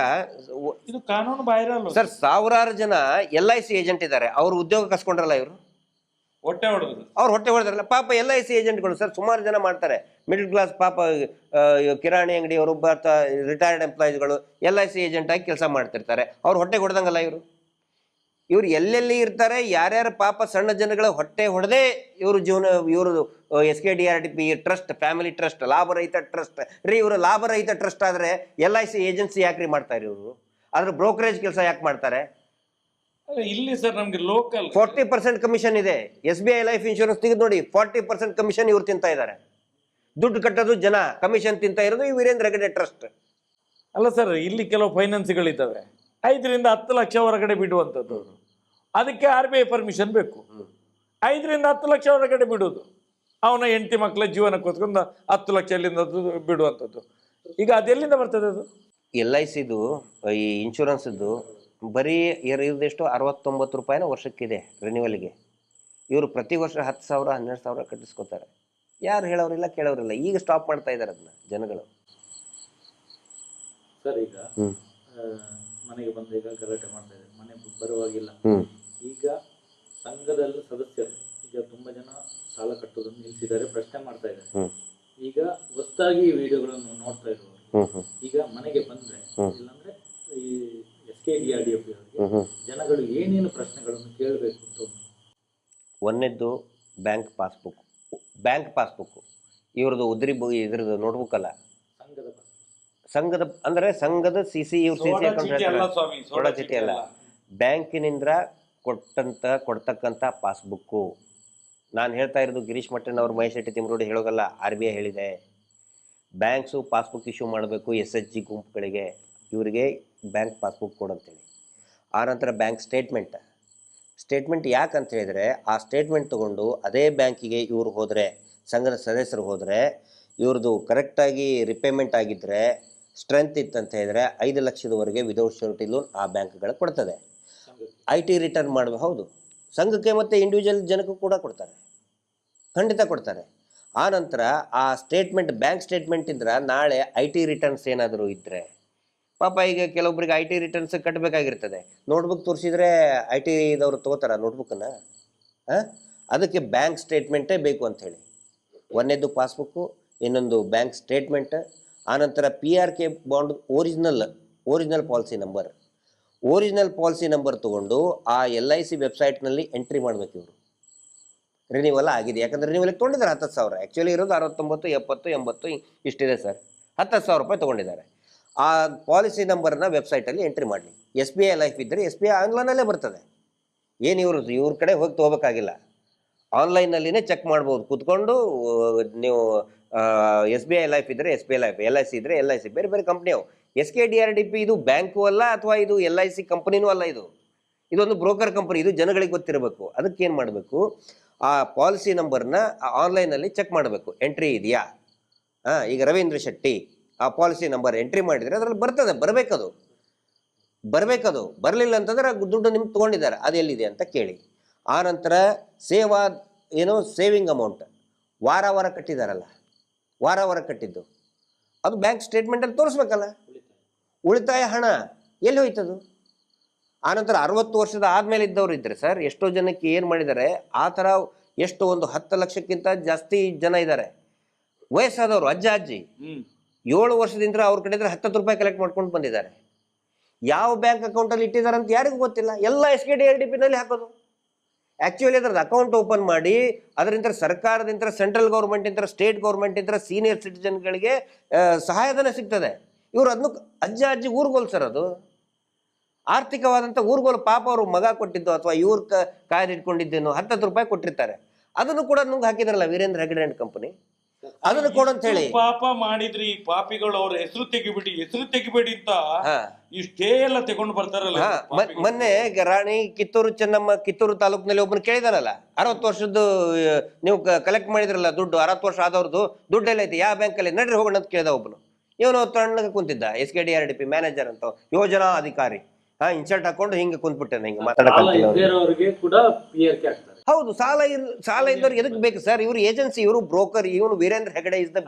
B: ಇದು ಕಾನೂನು ಬಾಹಿರ
C: ಸರ್. ಸಾವಿರಾರು ಜನ LIC ಏಜೆಂಟ್ ಇದ್ದಾರೆ. ಅವ್ರು ಉದ್ಯೋಗ ಕಸ್ಕೊಂಡ್ರಲ್ಲ, ಇವರು
B: ಹೊಟ್ಟೆ ಹೊಡೆದ್ರು,
C: ಅವ್ರು ಹೊಟ್ಟೆ ಹೊಡೆದ್ರಲ್ಲ ಪಾಪ. LIC ಏಜೆಂಟ್ಗಳು ಸರ್ ಸುಮಾರು ಜನ ಮಾಡ್ತಾರೆ. ಮಿಡಲ್ ಕ್ಲಾಸ್ ಪಾಪ ಕಿರಾಣಿ ಅಂಗಡಿಯವರು ರಿಟೈರ್ಡ್ ಎಂಪ್ಲಾಯೀಸ್ಗಳು LIC ಏಜೆಂಟ್ ಆಗಿ ಕೆಲಸ ಮಾಡ್ತಿರ್ತಾರೆ. ಅವ್ರು ಹೊಟ್ಟೆ ಹೊಡೆದಂಗಲ್ಲ ಇವ್ರು ಎಲ್ಲೆಲ್ಲಿ ಇರ್ತಾರೆ, ಯಾರ್ಯಾರು ಪಾಪ ಸಣ್ಣ ಜನಗಳ ಹೊಟ್ಟೆ ಹೊಡೆದೇ ಇವರು ಜೀವನ. ಇವರು SKDRDP ಟ್ರಸ್ಟ್, ಫ್ಯಾಮಿಲಿ ಟ್ರಸ್ಟ್, ಲಾಭರಹಿತ ಟ್ರಸ್ಟ್ ರೀ. ಇವರು ಲಾಭರಹಿತ ಟ್ರಸ್ಟ್ ಆದರೆ LIC ಏಜೆನ್ಸಿ ಯಾಕ್ರಿ ಮಾಡ್ತಾರೆ ಇವರು? ಅದ್ರ ಬ್ರೋಕರೇಜ್ ಕೆಲಸ ಯಾಕೆ ಮಾಡ್ತಾರೆ?
B: ಇಲ್ಲಿ ಸರ್ ನಮ್ಗೆ ಲೋಕಲ್
C: 40% ಕಮಿಷನ್ ಇದೆ. SBI ಲೈಫ್ ಇನ್ಶೂರೆನ್ಸ್ ತೆಗೆದು ನೋಡಿ, 40% ಕಮಿಷನ್ ಇವ್ರು ತಿಂತಾ ಇದ್ದಾರೆ. ದುಡ್ಡು ಕಟ್ಟೋದು ಜನ, ಕಮಿಷನ್ ತಿಂತಾ ಇರೋದು ಈ ವೀರೇಂದ್ರ ಹೆಗಡೆ ಟ್ರಸ್ಟ್.
B: ಅಲ್ಲ ಸರ್, ಇಲ್ಲಿ ಕೆಲವು ಫೈನಾನ್ಸ್ಗಳಿದ್ದಾವೆ 5 ರಿಂದ 10 ಲಕ್ಷ ಹೊರಗಡೆ ಬಿಡುವಂಥದ್ದು. ಅದಕ್ಕೆ RBI ಪರ್ಮಿಷನ್ ಬೇಕು. 5 ರಿಂದ 10 ಲಕ್ಷ ಹೊರಗಡೆ ಬಿಡುವುದು, ಅವನ ಹೆಂಡತಿ ಮಕ್ಕಳ ಜೀವನಕ್ಕೋಸ್ಕರ 10 ಲಕ್ಷ ಎಲ್ಲಿಂದ ಬಿಡುವಂಥದ್ದು. ಈಗ ಅದೆಲ್ಲಿಂದ ಬರ್ತದೆ ಅದು? LICದು
C: ಈ ಇನ್ಶೂರೆನ್ಸ್ದು ಬರೀ ಇರೋದೆಷ್ಟು 69 ರೂಪಾಯಿನ ವರ್ಷಕ್ಕಿದೆ ರಿನ್ಯೂವಲ್ಗೆ. ಇವರು ಪ್ರತಿ ವರ್ಷ 10,000 12,000 ಕಟ್ಟಿಸ್ಕೋತಾರೆ. ಯಾರು ಹೇಳೋರಿಲ್ಲ ಕೇಳೋರಿಲ್ಲ. ಈಗ ಸ್ಟಾಪ್ ಮಾಡ್ತಾ ಇದ್ದಾರೆ ಅದನ್ನ ಜನಗಳು.
A: ಸರ್ ಈಗ ಮನೆಗೆ ಬಂದ ಈಗ ಗಲಾಟೆ ಮಾಡ್ತಾ ಇದ್ದಾರೆ, ಮನೆ ಬರುವಾಗಿಲ್ಲ. ಈಗ ಸಂಘದಲ್ಲಿ ಸದಸ್ಯರು ಈಗ ತುಂಬಾ ಜನ ಸಾಲ ಕಟ್ಟೋದನ್ನು ನಿಲ್ಲಿಸಿದ್ದಾರೆ, ಪ್ರಶ್ನೆ ಮಾಡ್ತಾ ಇದ್ದಾರೆ. ಈಗ ಹೊಸದಾಗಿ ವಿಡಿಯೋಗಳನ್ನು ನೋಡ್ತಾ ಇರುವವರು ಈಗ ಮನೆಗೆ ಬಂದ್ರೆ, ಇಲ್ಲಾಂದ್ರೆ ಈ SKDRDP ಅವರಿಗೆ ಜನಗಳು ಏನೇನು ಪ್ರಶ್ನೆಗಳನ್ನು ಕೇಳಬೇಕು ಅಂತ.
C: ಒಂದನೇದ್ದು ಬ್ಯಾಂಕ್ ಪಾಸ್ಬುಕ್ ಇವ್ರದ್ದು ಉದ್ರಿ ಇದ್ರದ್ದು ನೋಟ್ಬುಕ್ ಅಲ್ಲ, ಸಂಘದ ಅಂದ್ರೆ ಸಂಘದ CC ಇವ್ರು CC ಅಕೌಂಟ್ ಚೀಟಿ ಅಲ್ಲ, ಬ್ಯಾಂಕಿನಿಂದ ಕೊಡ್ತಕ್ಕಂಥ ಪಾಸ್ಬುಕ್ಕು. ನಾನು ಹೇಳ್ತಾ ಇರೋದು ಗಿರೀಶ್ ಮಟ್ಟನ್ ಅವರು, ಮಹೇಶ್ ಶೆಟ್ಟಿ ತಿಮ್ರೋಡಿ ಹೇಳೋಗಲ್ಲ, RBI ಹೇಳಿದೆ. ಬ್ಯಾಂಕ್ಸು ಪಾಸ್ಬುಕ್ ಇಶ್ಯೂ ಮಾಡಬೇಕು SHG ಗುಂಪುಗಳಿಗೆ, ಇವರಿಗೆ ಬ್ಯಾಂಕ್ ಪಾಸ್ಬುಕ್ ಕೊಡಂತೇಳಿ. ಆನಂತರ ಬ್ಯಾಂಕ್ ಸ್ಟೇಟ್ಮೆಂಟ್ ಯಾಕಂತ ಹೇಳಿದರೆ, ಆ ಸ್ಟೇಟ್ಮೆಂಟ್ ತೊಗೊಂಡು ಅದೇ ಬ್ಯಾಂಕಿಗೆ ಇವರು ಹೋದರೆ, ಸಂಘದ ಸದಸ್ಯರು ಹೋದರೆ, ಇವ್ರದ್ದು ಕರೆಕ್ಟಾಗಿ ರಿಪೇಮೆಂಟ್ ಆಗಿದ್ದರೆ, ಸ್ಟ್ರೆಂತ್ ಇತ್ತಂತ ಹೇಳಿದರೆ 5 ಲಕ್ಷದವರೆಗೆ ವಿದೌಟ್ ಶ್ಯೂರಿಟಿ ಲೋನ್ ಆ ಬ್ಯಾಂಕ್ಗಳು ಕೊಡ್ತದೆ. IT ರಿಟರ್ನ್ ಮಾಡಬೇಕು. ಹೌದು, ಸಂಘಕ್ಕೆ ಮತ್ತು ಇಂಡಿವಿಜುವಲ್ ಜನಕ್ಕೂ ಕೂಡ ಕೊಡ್ತಾರೆ, ಖಂಡಿತ ಕೊಡ್ತಾರೆ. ಆನಂತರ ಆ ಸ್ಟೇಟ್ಮೆಂಟ್, ಬ್ಯಾಂಕ್ ಸ್ಟೇಟ್ಮೆಂಟ್ ಇದ್ರೆ ನಾಳೆ IT ರಿಟರ್ನ್ಸ್ ಏನಾದರೂ ಇದ್ದರೆ, ಪಾಪ ಈಗ ಕೆಲವೊಬ್ಬರಿಗೆ IT ರಿಟರ್ನ್ಸ್ ಕಟ್ಟಬೇಕಾಗಿರ್ತದೆ. ನೋಟ್ಬುಕ್ ತೋರಿಸಿದ್ರೆ ITದವರು ತೊಗೋತಾರ ನೋಟ್ಬುಕ್ಕನ್ನು? ಅದಕ್ಕೆ ಬ್ಯಾಂಕ್ ಸ್ಟೇಟ್ಮೆಂಟೇ ಬೇಕು ಅಂಥೇಳಿ. ಒಂದನೇದು ಪಾಸ್ಬುಕ್ಕು, ಇನ್ನೊಂದು ಬ್ಯಾಂಕ್ ಸ್ಟೇಟ್ಮೆಂಟ್. ಆನಂತರ PRK bond original policy number ತೊಗೊಂಡು ಆ LIC ವೆಬ್ಸೈಟ್ನಲ್ಲಿ ಎಂಟ್ರಿ ಮಾಡಬೇಕು. ಇವರು ರಿನ್ಯೂವಲ್ ಆಗಿದೆ, ಯಾಕಂದರೆ ರಿನ್ಯೂವಲ್ಗೆ ತೊಗೊಂಡಿದ್ದಾರೆ 10,000. ಆ್ಯಕ್ಚುಲಿ ಇರೋದು 69, 70, 80 ಇಷ್ಟಿದೆ ಸರ್. 10,000 ರೂಪಾಯಿ ತೊಗೊಂಡಿದ್ದಾರೆ. ಆ ಪಾಲಿಸಿ ನಂಬರ್ನ ವೆಬ್ಸೈಟಲ್ಲಿ ಎಂಟ್ರಿ ಮಾಡಲಿ. SBI ಲೈಫ್ ಇದ್ದರೆ SBI ಆನ್ಲೈನಲ್ಲೇ ಬರ್ತದೆ. ಏನು ಇವ್ರ ಕಡೆ ಹೋಗಿ ತೊಗೋಬೇಕಾಗಿಲ್ಲ, ಆನ್ಲೈನಲ್ಲಿನೇ ಚೆಕ್ ಮಾಡ್ಬೋದು ಕೂತ್ಕೊಂಡು ನೀವು. SBI ಲೈಫ್ ಇದ್ದರೆ SBI ಲೈಫ್, LIC ಇದ್ದರೆ LIC, ಬೇರೆ ಬೇರೆ ಕಂಪ್ನಿಯವು. SKDRDP ಇದು ಬ್ಯಾಂಕು ಅಲ್ಲ, ಅಥವಾ ಇದು LIC ಕಂಪ್ನಿನೂ ಅಲ್ಲ. ಇದೊಂದು ಬ್ರೋಕರ್ ಕಂಪನಿ. ಇದು ಜನಗಳಿಗೆ ಗೊತ್ತಿರಬೇಕು. ಅದಕ್ಕೆ ಏನು ಮಾಡಬೇಕು, ಆ ಪಾಲಿಸಿ ನಂಬರ್ನ ಆನ್ಲೈನಲ್ಲಿ ಚೆಕ್ ಮಾಡಬೇಕು, ಎಂಟ್ರಿ ಇದೆಯಾ. ಈಗ ರವೀಂದ್ರ ಶೆಟ್ಟಿ ಆ ಪಾಲಿಸಿ ನಂಬರ್ ಎಂಟ್ರಿ ಮಾಡಿದರೆ ಅದರಲ್ಲಿ ಬರ್ತದೆ, ಬರಬೇಕದು. ಬರಲಿಲ್ಲ ಅಂತಂದರೆ ದುಡ್ಡು ನಿಮ್ಗೆ ತೊಗೊಂಡಿದ್ದಾರೆ, ಅದು ಎಲ್ಲಿದೆ ಅಂತ ಕೇಳಿ. ಆನಂತರ ಸೇವಿಂಗ್ ಅಮೌಂಟ್ ವಾರ ಕಟ್ಟಿದಾರಲ್ಲ, ವಾರ ಕಟ್ಟಿದ್ದು ಅದು ಬ್ಯಾಂಕ್ ಸ್ಟೇಟ್ಮೆಂಟಲ್ಲಿ ತೋರಿಸ್ಬೇಕಲ್ಲ. ಉಳಿತಾಯ ಹಣ ಎಲ್ಲಿ ಹೋಯ್ತದು? ಆನಂತರ 60 ವರ್ಷದ ಆದಮೇಲೆ ಇದ್ದವ್ರು ಇದ್ದರೆ ಸರ್, ಎಷ್ಟೋ ಜನಕ್ಕೆ ಏನು ಮಾಡಿದ್ದಾರೆ ಆ ಥರ, ಎಷ್ಟು ಒಂದು 10 ಲಕ್ಷಕ್ಕಿಂತ ಜಾಸ್ತಿ ಜನ ಇದ್ದಾರೆ ವಯಸ್ಸಾದವರು, ಅಜ್ಜಿ 7 ವರ್ಷದಿಂದ ಅವ್ರ ಕಡೆ 10 ರೂಪಾಯಿ ಕಲೆಕ್ಟ್ ಮಾಡ್ಕೊಂಡು ಬಂದಿದ್ದಾರೆ. ಯಾವ ಬ್ಯಾಂಕ್ ಅಕೌಂಟಲ್ಲಿ ಇಟ್ಟಿದ್ದಾರೆ ಅಂತ ಯಾರಿಗೂ ಗೊತ್ತಿಲ್ಲ. ಎಲ್ಲ SKDRDPನಲ್ಲಿ ಹಾಕೋದು. ಆ್ಯಕ್ಚುಲಿ ಅದ್ರದ್ದು ಅಕೌಂಟ್ ಓಪನ್ ಮಾಡಿ ಅದರಿಂದ ಸರ್ಕಾರದಿಂದ, ಸೆಂಟ್ರಲ್ ಗೌರ್ಮೆಂಟಿಂದ, ಸ್ಟೇಟ್ ಗೌರ್ಮೆಂಟಿಂದ ಸೀನಿಯರ್ ಸಿಟಿಜನ್ಗಳಿಗೆ ಸಹಾಯಧನ ಸಿಗ್ತದೆ. ಇವರು ಅದನ್ನು ಅಜ್ಜಿ ಊರುಗೋಲು ಸರ್, ಅದು ಆರ್ಥಿಕವಾದಂಥ ಊರುಗೋಲು. ಪಾಪ ಅವರು ಮಗ ಕೊಟ್ಟಿದ್ದು ಅಥವಾ ಇವ್ರ ಕಾಯ್ದಿಟ್ಕೊಂಡಿದ್ದೇನೋ 10 ರೂಪಾಯಿ ಕೊಟ್ಟಿರ್ತಾರೆ. ಅದನ್ನು ಕೂಡ ನುಂಗ್ ಹಾಕಿದಾರಲ್ಲ ವೀರೇಂದ್ರ ಹೆಗಡೆ ಅಂಡ್ ಕಂಪನಿ. ಅದನ್ನ ಕೊಡಂತ ಹೇಳಿ.
B: ಪಾಪ ಮಾಡಿದ್ರಿ ಈ ಪಾಪಿಗಳು, ಅವ್ರ ಹೆಸರು ತೆಗಿಬೇಡಿ ಅಂತ
C: ಹಾ.
B: ಈ ಸ್ಟೇ ಎಲ್ಲ ತಗೊಂಡು ಬರ್ತಾರಲ್ಲ.
C: ಮೊನ್ನೆ ರಾಣಿ ಕಿತ್ತೂರು ಚೆನ್ನಮ್ಮ ಕಿತ್ತೂರು ತಾಲೂಕಿನಲ್ಲಿ ಒಬ್ಬನು ಕೇಳಿದಾನಲ್ಲ, 60 ವರ್ಷದ್ದು ನೀವು ಕಲೆಕ್ಟ್ ಮಾಡಿದ್ರಲ್ಲ ದುಡ್ಡು, 60 ವರ್ಷ ಆದವ್ರದ್ದು ದುಡ್ಡು ಎಲ್ಲ ಐತಿ, ಯಾವ ಬ್ಯಾಂಕಲ್ಲಿ ನಡ್ರಿ ಹೋಗೋಣ ಅಂತ ಕೇಳಿದ ಒಬ್ಬನು. ಇವನು ತಣ್ಣಗೆ ಕುಂತಿದ್ದ, SKDRDP ಮ್ಯಾನೇಜರ್ ಅಂತ, ಯೋಜನಾ ಅಧಿಕಾರಿ. ಇನ್ಸಲ್ಟ್ ಹಾಕೊಂಡು ಹಿಂಗೆ ಕುಂತ್ಬಿಟ್ಟೆ ಹಿಂಗೆ ಮಾತಾಡಕ್ಕೆ. ಹೌದು, ಸಾಲ ಇದ್ದವ್ರಿಗೆ ಎದಕ್ ಬೇಕು ಸರ್? ಇವ್ರು ಏಜೆನ್ಸಿ, ಇವರು ಬ್ರೋಕರ್. ಇವನು ವೀರೇಂದ್ರ ಹೆಗಡೆ ಇಸ್ ದ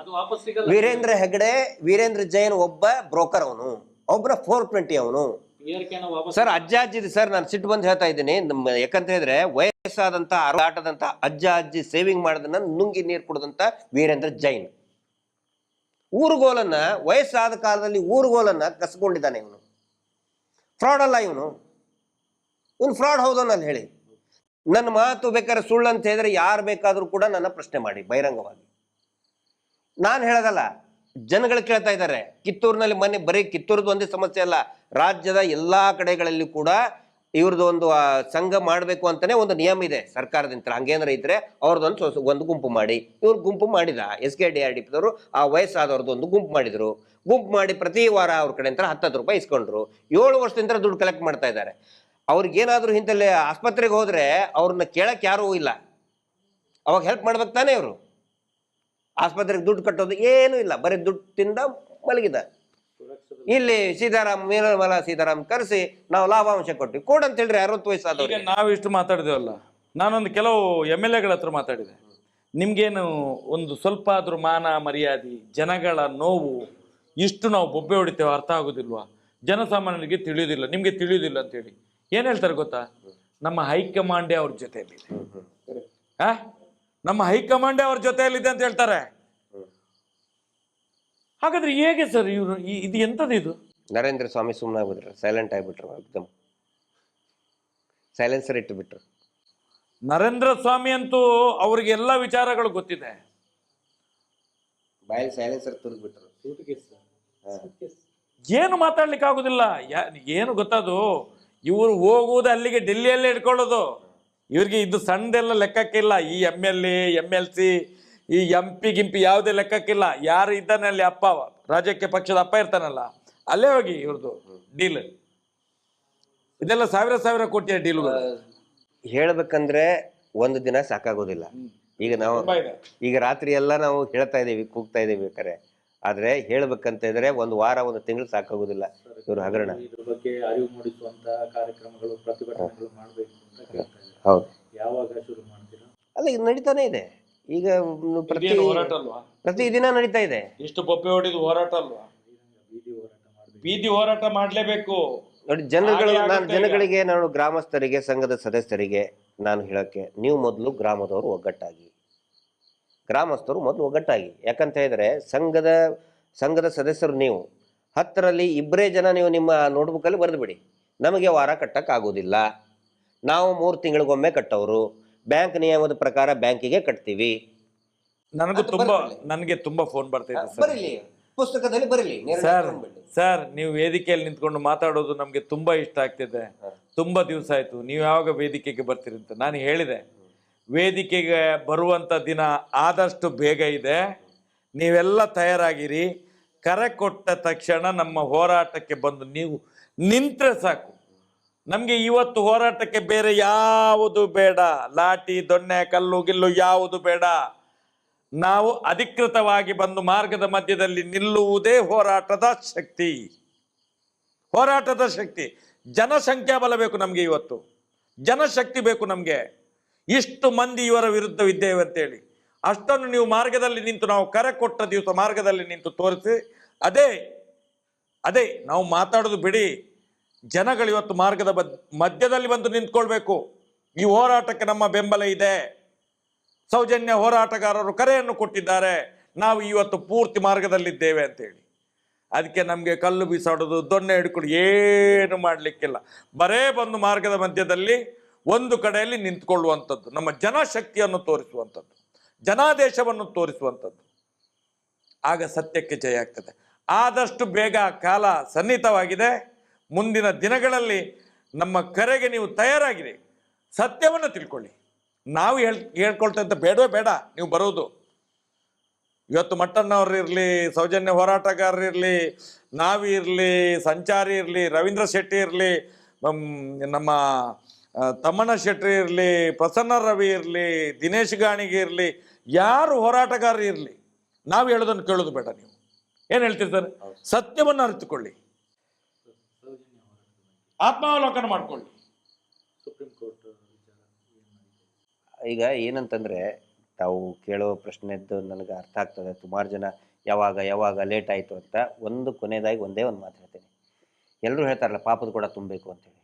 C: ವೀರೇಂದ್ರ ಜೈನ್ ಒಬ್ಬ ಬ್ರೋಕರ್. ಅವನು ಒಬ್ಬರ 420 ಅವನು ಸರ್. ಅಜ್ಜಿ ಸರ್, ನಾನು ಸಿಟ್ಟು ಬಂದು ಹೇಳ್ತಾ ಇದ್ದೀನಿ. ಯಾಕಂತ ಹೇಳಿದ್ರೆ ವಯಸ್ಸಾದಂತ ಆಟದಂತ ಅಜ್ಜಿ ಸೇವಿಂಗ್ ಮಾಡೋದನ್ನ ನುಂಗಿ ನೀರು ಕುಡದಂತ ವೀರೇಂದ್ರ ಜೈನ್ ಊರುಗೋಲನ್ನ, ವಯಸ್ಸಾದ ಕಾಲದಲ್ಲಿ ಊರುಗೋಲನ್ನ ಕಸ್ಕೊಂಡಿದ್ದಾನೆ. ಇವನು ಫ್ರಾಡ್ ಅಲ್ಲ, ಇವನು ಫ್ರಾಡ್ ಹೌದನಲ್ಲಿ ಹೇಳಿ. ನನ್ನ ಮಾತು ಬೇಕಾದ್ರೆ ಸುಳ್ಳು ಅಂತ ಹೇಳಿದ್ರೆ ಯಾರು ಬೇಕಾದ್ರೂ ಕೂಡ ನನ್ನ ಪ್ರಶ್ನೆ ಮಾಡಿ ಬಹಿರಂಗವಾಗಿ. ನಾನು ಹೇಳೋದಲ್ಲ, ಜನಗಳು ಕೇಳ್ತಾ ಇದ್ದಾರೆ. ಕಿತ್ತೂರಿನಲ್ಲಿ ಮೊನ್ನೆ ಬರೀ ಕಿತ್ತೂರದ್ದು ಒಂದೇ ಸಮಸ್ಯೆ ಅಲ್ಲ, ರಾಜ್ಯದ ಎಲ್ಲಾ ಕಡೆಗಳಲ್ಲಿ ಕೂಡ ಇವ್ರದ್ದು ಒಂದು ಸಂಘ ಮಾಡಬೇಕು ಅಂತಾನೆ ಒಂದು ನಿಯಮ ಇದೆ ಸರ್ಕಾರದಿಂದ. ಹಂಗೇನಾರ ಇದ್ರೆ ಅವ್ರದ್ದೊಂದು ಒಂದು ಗುಂಪು ಮಾಡಿ, ಇವ್ರು ಗುಂಪು ಮಾಡಿದ SKDRDP ದವರು ಆ ವಯಸ್ಸಾದವ್ರದ್ದು ಒಂದು ಗುಂಪು ಮಾಡಿದ್ರು. ಗುಂಪು ಮಾಡಿ ಪ್ರತಿ ವಾರ ಅವ್ರ ಕಡೆ ಅಂತ 10 ರೂಪಾಯಿ ಇಸ್ಕೊಂಡ್ರು. 7 ವರ್ಷದಿಂದ ದುಡ್ಡು ಕಲೆಕ್ಟ್ ಮಾಡ್ತಾ ಇದ್ದಾರೆ. ಅವ್ರಿಗೇನಾದ್ರೂ ಇಂತಲ್ಲಿ ಆಸ್ಪತ್ರೆಗೆ ಹೋದ್ರೆ ಅವ್ರನ್ನ ಕೇಳಕ್ ಯಾರೂ ಇಲ್ಲ. ಅವಾಗ ಹೆಲ್ಪ್ ಮಾಡ್ಬೇಕು ತಾನೇ ಅವರು. ಆಸ್ಪತ್ರೆಗೆ ದುಡ್ಡು ಕಟ್ಟೋದು ಏನೂ ಇಲ್ಲ, ಬರೀ ದುಡ್ಡು ತಿಂದ ಮಲಗಿದ. ಇಲ್ಲಿ ನಿರ್ಮಲಾ ಸೀತಾರಾಮ್ ಕರೆಸಿ ನಾವು ಲಾಭಾಂಶ ಕೊಟ್ಟಿವಿ ಕೊಡಂತ ಹೇಳ್ರಿ 60 ವಯಸ್ಸಾದವ್ರಿಗೆ.
B: ನಾವು ಇಷ್ಟು ಮಾತಾಡಿದೇವಲ್ಲ, ನಾನೊಂದು ಕೆಲವು MLAಗಳ ಹತ್ರ ಮಾತಾಡಿದೆ. ನಿಮ್ಗೇನು ಒಂದು ಸ್ವಲ್ಪ ಆದ್ರೂ ಮಾನ ಮರ್ಯಾದೆ, ಜನಗಳ ನೋವು, ಇಷ್ಟು ನಾವು ಬೊಬ್ಬೆ ಹೊಡಿತೇವೆ ಅರ್ಥ ಆಗೋದಿಲ್ವಾ? ಜನಸಾಮಾನ್ಯರಿಗೆ ತಿಳಿಯೋದಿಲ್ಲ, ನಿಮ್ಗೆ ತಿಳಿಯೋದಿಲ್ಲ ಅಂತೇಳಿ ಏನ್ ಹೇಳ್ತಾರೆ ಗೊತ್ತಾ? ನಮ್ಮ ಹೈಕಮಾಂಡೇ ಅವ್ರ ಜೊತೆಯಲ್ಲಿದೆ, ನಮ್ಮ ಹೈಕಮಾಂಡೇ ಅವ್ರ ಜೊತೆಯಲ್ಲಿದೆ ಅಂತ ಹೇಳ್ತಾರೆ. ಹಾಗಾದ್ರೆ ಹೇಗೆ ಸರ್ ಇವರು? ಇದು ಎಂತದ್ದು ಇದು?
C: ನರೇಂದ್ರ ಸ್ವಾಮಿ ಸುಮ್ಮನೆ ಆಗ್ಬಿಟ್ರು, ಸೈಲೆಂಟ್ ಆಗ್ಬಿಟ್ರು, ಎಕ್ದಮ್ ಸೈಲೆನ್ಸರ್ ಇಟ್ಟುಬಿಟ್ರು.
B: ನರೇಂದ್ರ ಸ್ವಾಮಿ ಅಂತೂ ಅವ್ರಿಗೆ ಎಲ್ಲ ವಿಚಾರಗಳು ಗೊತ್ತಿದೆ,
C: ಬಾಯಲ್ಲಿ ಸೈಲೆನ್ಸರ್ ತುರ್ದ್ಬಿಟ್ರು.
B: ಏನು ಮಾತಾಡ್ಲಿಕ್ಕೆ ಆಗುದಿಲ್ಲ. ಏನು ಗೊತ್ತದು, ಇವರು ಹೋಗುವುದು ಅಲ್ಲಿಗೆ ಡೆಲ್ಲಿಯಲ್ಲೇ ಇಟ್ಕೊಳ್ಳೋದು. ಇವ್ರಿಗೆ ಇದು ಸಣ್ಣದೆಲ್ಲ ಲೆಕ್ಕಕ್ಕಿಲ್ಲ. ಈ MLA MLC ಈ MP ಗಿಂಪಿ ಯಾವುದೇ ಲೆಕ್ಕಕ್ಕಿಲ್ಲ. ಯಾರು ಇದ್ದಾನೆ ಅಲ್ಲಿ ಅಪ್ಪ, ರಾಜಕೀಯ ಪಕ್ಷದ ಅಪ್ಪ ಇರ್ತಾನಲ್ಲ, ಅಲ್ಲೇ ಹೋಗಿ ಇವ್ರದ್ದು ಡೀಲ್. ಇದೆಲ್ಲ ಸಾವಿರ ಕೋಟಿಯ ಡೀಲ್ಗಳು.
C: ಹೇಳ್ಬೇಕಂದ್ರೆ ಒಂದು ದಿನ ಸಾಕಾಗೋದಿಲ್ಲ. ಈಗ ರಾತ್ರಿ ಎಲ್ಲ ನಾವು ಹೇಳ್ತಾ ಇದೀವಿ, ಕೂಗ್ತಾ ಇದೀವಿ ಬೇಕಾರೆ. ಆದ್ರೆ ಹೇಳ್ಬೇಕಂತ ಇದ್ರೆ ಒಂದು ವಾರ ಒಂದು ತಿಂಗಳು ಸಾಕಾಗೋದಿಲ್ಲ ಇವ್ರ ಹಗರಣ.
A: ಇದ್ರ ಬಗ್ಗೆ ಅರಿವು ಮೂಡಿಸುವಂತ ಕಾರ್ಯಕ್ರಮಗಳು, ಪ್ರತಿಭಟನೆಗಳು ಮಾಡಬೇಕು ಅಂತ ಹೇಳ್ತಾ ಇದ್ದಾರೆ.
C: ಹೌದು,
A: ಯಾವಾಗ ಶುರು ಮಾಡ್ತೀರಾ?
C: ಅಲ್ಲ, ಇದು ನಡೀತಾನೆ ಇದೆ ಈಗ, ಪ್ರತಿ ದಿನ ನಡೀತಾ ಇದೆ.
B: ಇಷ್ಟು ಬೊಬ್ಬೆ ಹೊಡಿದು ಹೋರಾಟ ಅಲ್ವಾ? ಬೀದಿ ಹೋರಾಟ ಮಾಡ್ಲೇಬೇಕು
C: ನೋಡಿ. ಜನಗಳಿಗೆ ನಾನು ಗ್ರಾಮಸ್ಥರಿಗೆ, ಸಂಘದ ಸದಸ್ಯರಿಗೆ ನಾನು ಹೇಳಕ್ಕೆ, ನೀವು ಮೊದಲು ಗ್ರಾಮದವರು ಒಗ್ಗಟ್ಟಾಗಿ, ಗ್ರಾಮಸ್ಥರು ಮೊದಲು ಒಗ್ಗಟ್ಟಾಗಿ. ಯಾಕಂತ ಹೇಳಿದ್ರೆ ಸಂಘದ ಸದಸ್ಯರು ನೀವು 10ರಲ್ಲಿ 2 ಜನ ನೀವು ನಿಮ್ಮ ನೋಟ್ಬುಕ್ಕಲ್ಲಿ ಬರೆದು ಬಿಡಿ, ನಮಗೆ ವಾರ ಕಟ್ಟಕ್ಕೆ ಆಗೋದಿಲ್ಲ, ನಾವು 3 ತಿಂಗಳಿಗೊಮ್ಮೆ ಕಟ್ಟೋರು, ಬ್ಯಾಂಕ್ ನಿಯಮದ ಪ್ರಕಾರ ಬ್ಯಾಂಕಿಗೆ ಕಟ್ತೀವಿ.
B: ನನಗೆ ತುಂಬಾ ಫೋನ್ ಬರ್ತಾ ಇದೆ.
C: ಪುಸ್ತಕದಲ್ಲಿ ಬರಲಿ
B: ಸರ್. ನೀವು ವೇದಿಕೆಯಲ್ಲಿ ನಿಂತ್ಕೊಂಡು ಮಾತಾಡೋದು ನಮ್ಗೆ ತುಂಬಾ ಇಷ್ಟ ಆಗ್ತಿದೆ. ತುಂಬಾ ದಿವಸ ಆಯ್ತು, ನೀವು ಯಾವಾಗ ವೇದಿಕೆಗೆ ಬರ್ತೀರಿ ಅಂತ ನಾನು ಹೇಳಿದೆ. ವೇದಿಕೆಗೆ ಬರುವಂತ ದಿನ ಆದಷ್ಟು ಬೇಗ ಇದೆ, ನೀವೆಲ್ಲ ತಯಾರಾಗಿರಿ. ಕರೆ ಕೊಟ್ಟ ತಕ್ಷಣ ನಮ್ಮ ಹೋರಾಟಕ್ಕೆ ಬಂದು ನೀವು ನಿಂತ್ರೆ ಸಾಕು. ನಮ್ಗೆ ಇವತ್ತು ಹೋರಾಟಕ್ಕೆ ಬೇರೆ ಯಾವುದು ಬೇಡ, ಲಾಠಿ ದೊಣ್ಣೆ ಕಲ್ಲು ಗಿಲ್ಲು ಯಾವುದು ಬೇಡ. ನಾವು ಅಧಿಕೃತವಾಗಿ ಬಂದು ಮಾರ್ಗದ ಮಧ್ಯದಲ್ಲಿ ನಿಲ್ಲುವುದೇ ಹೋರಾಟದ ಶಕ್ತಿ. ಹೋರಾಟದ ಶಕ್ತಿ, ಜನಸಂಖ್ಯಾ ಬಲ ಬೇಕು ನಮ್ಗೆ, ಇವತ್ತು ಜನಶಕ್ತಿ ಬೇಕು ನಮ್ಗೆ. ಇಷ್ಟು ಮಂದಿ ಇವರ ವಿರುದ್ಧವಿದ್ದೇವೆ ಅಂತೇಳಿ ಅಷ್ಟನ್ನು ನೀವು ಮಾರ್ಗದಲ್ಲಿ ನಿಂತು, ನಾವು ಕರೆ ಕೊಟ್ಟ ದಿವಸ ಮಾರ್ಗದಲ್ಲಿ ನಿಂತು ತೋರಿಸಿ. ಅದೇ ನಾವು ಮಾತಾಡೋದು ಬಿಡಿ. ಜನಗಳು ಇವತ್ತು ಮಾರ್ಗದ ಮಧ್ಯದಲ್ಲಿ ಬಂದು ನಿಂತ್ಕೊಳ್ಬೇಕು. ಈ ಹೋರಾಟಕ್ಕೆ ನಮ್ಮ ಬೆಂಬಲ ಇದೆ. ಸೌಜನ್ಯ ಹೋರಾಟಗಾರರು ಕರೆಯನ್ನು ಕೊಟ್ಟಿದ್ದಾರೆ, ನಾವು ಇವತ್ತು ಪೂರ್ತಿ ಮಾರ್ಗದಲ್ಲಿದ್ದೇವೆ ಅಂತೇಳಿ. ಅದಕ್ಕೆ ನಮಗೆ ಕಲ್ಲು ಬೀಸಾಡೋದು, ದೊಣ್ಣೆ ಹಿಡ್ಕೊಂಡು ಏನು ಮಾಡಲಿಕ್ಕಿಲ್ಲ. ಬರೇ ಬಂದು ಮಾರ್ಗದ ಮಧ್ಯದಲ್ಲಿ ಒಂದು ಕಡೆಯಲ್ಲಿ ನಿಂತ್ಕೊಳ್ಳುವಂಥದ್ದು, ನಮ್ಮ ಜನಶಕ್ತಿಯನ್ನು ತೋರಿಸುವಂಥದ್ದು, ಜನಾದೇಶವನ್ನು ತೋರಿಸುವಂಥದ್ದು. ಆಗ ಸತ್ಯಕ್ಕೆ ಜಯ ಆಗ್ತದೆ. ಆದಷ್ಟು ಬೇಗ ಕಾಲ ಸನ್ನಿಹಿತವಾಗಿದೆ. ಮುಂದಿನ ದಿನಗಳಲ್ಲಿ ನಮ್ಮ ಕರೆಗೆ ನೀವು ತಯಾರಾಗಿರಿ. ಸತ್ಯವನ್ನು ತಿಳ್ಕೊಳ್ಳಿ. ನಾವು ಹೇಳ್ಕೊಳ್ತಾ ಬೇಡವೇ ಬೇಡ ನೀವು ಬರೋದು. ಇವತ್ತು ಮಟ್ಟಣ್ಣವ್ರು ಇರಲಿ, ಸೌಜನ್ಯ ಹೋರಾಟಗಾರರು ಇರಲಿ, ನಾವಿ ಇರಲಿ, ಸಂಚಾರಿ ಇರಲಿ, ರವೀಂದ್ರ ಶೆಟ್ಟಿ ಇರಲಿ, ನಮ್ಮ ತಮ್ಮಣ್ಣ ಶೆಟ್ಟಿ ಇರಲಿ, ಪ್ರಸನ್ನ ರವಿ ಇರಲಿ, ದಿನೇಶ್ ಗಾಣಿಗೆ ಇರಲಿ, ಯಾರು ಹೋರಾಟಗಾರರು ಇರಲಿ, ನಾವು ಹೇಳೋದನ್ನು ಕೇಳೋದು ಬೇಡ. ನೀವು ಏನು ಹೇಳ್ತೀರಿ ಸರ್? ಸತ್ಯವನ್ನು ಅರಿತುಕೊಳ್ಳಿ, ಆತ್ಮಾವಲೋಕನ ಮಾಡ್ಕೊಳ್ಳಿ.
A: ಸುಪ್ರೀಂ ಕೋರ್ಟ್
C: ಈಗ ಏನಂತಂದರೆ, ತಾವು ಕೇಳೋ ಪ್ರಶ್ನೆದ್ದು ನನಗೆ ಅರ್ಥ ಆಗ್ತದೆ. ಸುಮಾರು ಜನ ಯಾವಾಗ ಲೇಟ್ ಆಯಿತು ಅಂತ. ಕೊನೆಯದಾಗಿ ಒಂದೇ ಒಂದು ಮಾತು ಹೇಳ್ತೀನಿ. ಎಲ್ಲರೂ ಹೇಳ್ತಾರಲ್ಲ ಪಾಪದ ಕೊಡ ತುಂಬಬೇಕು ಅಂತೇಳಿ.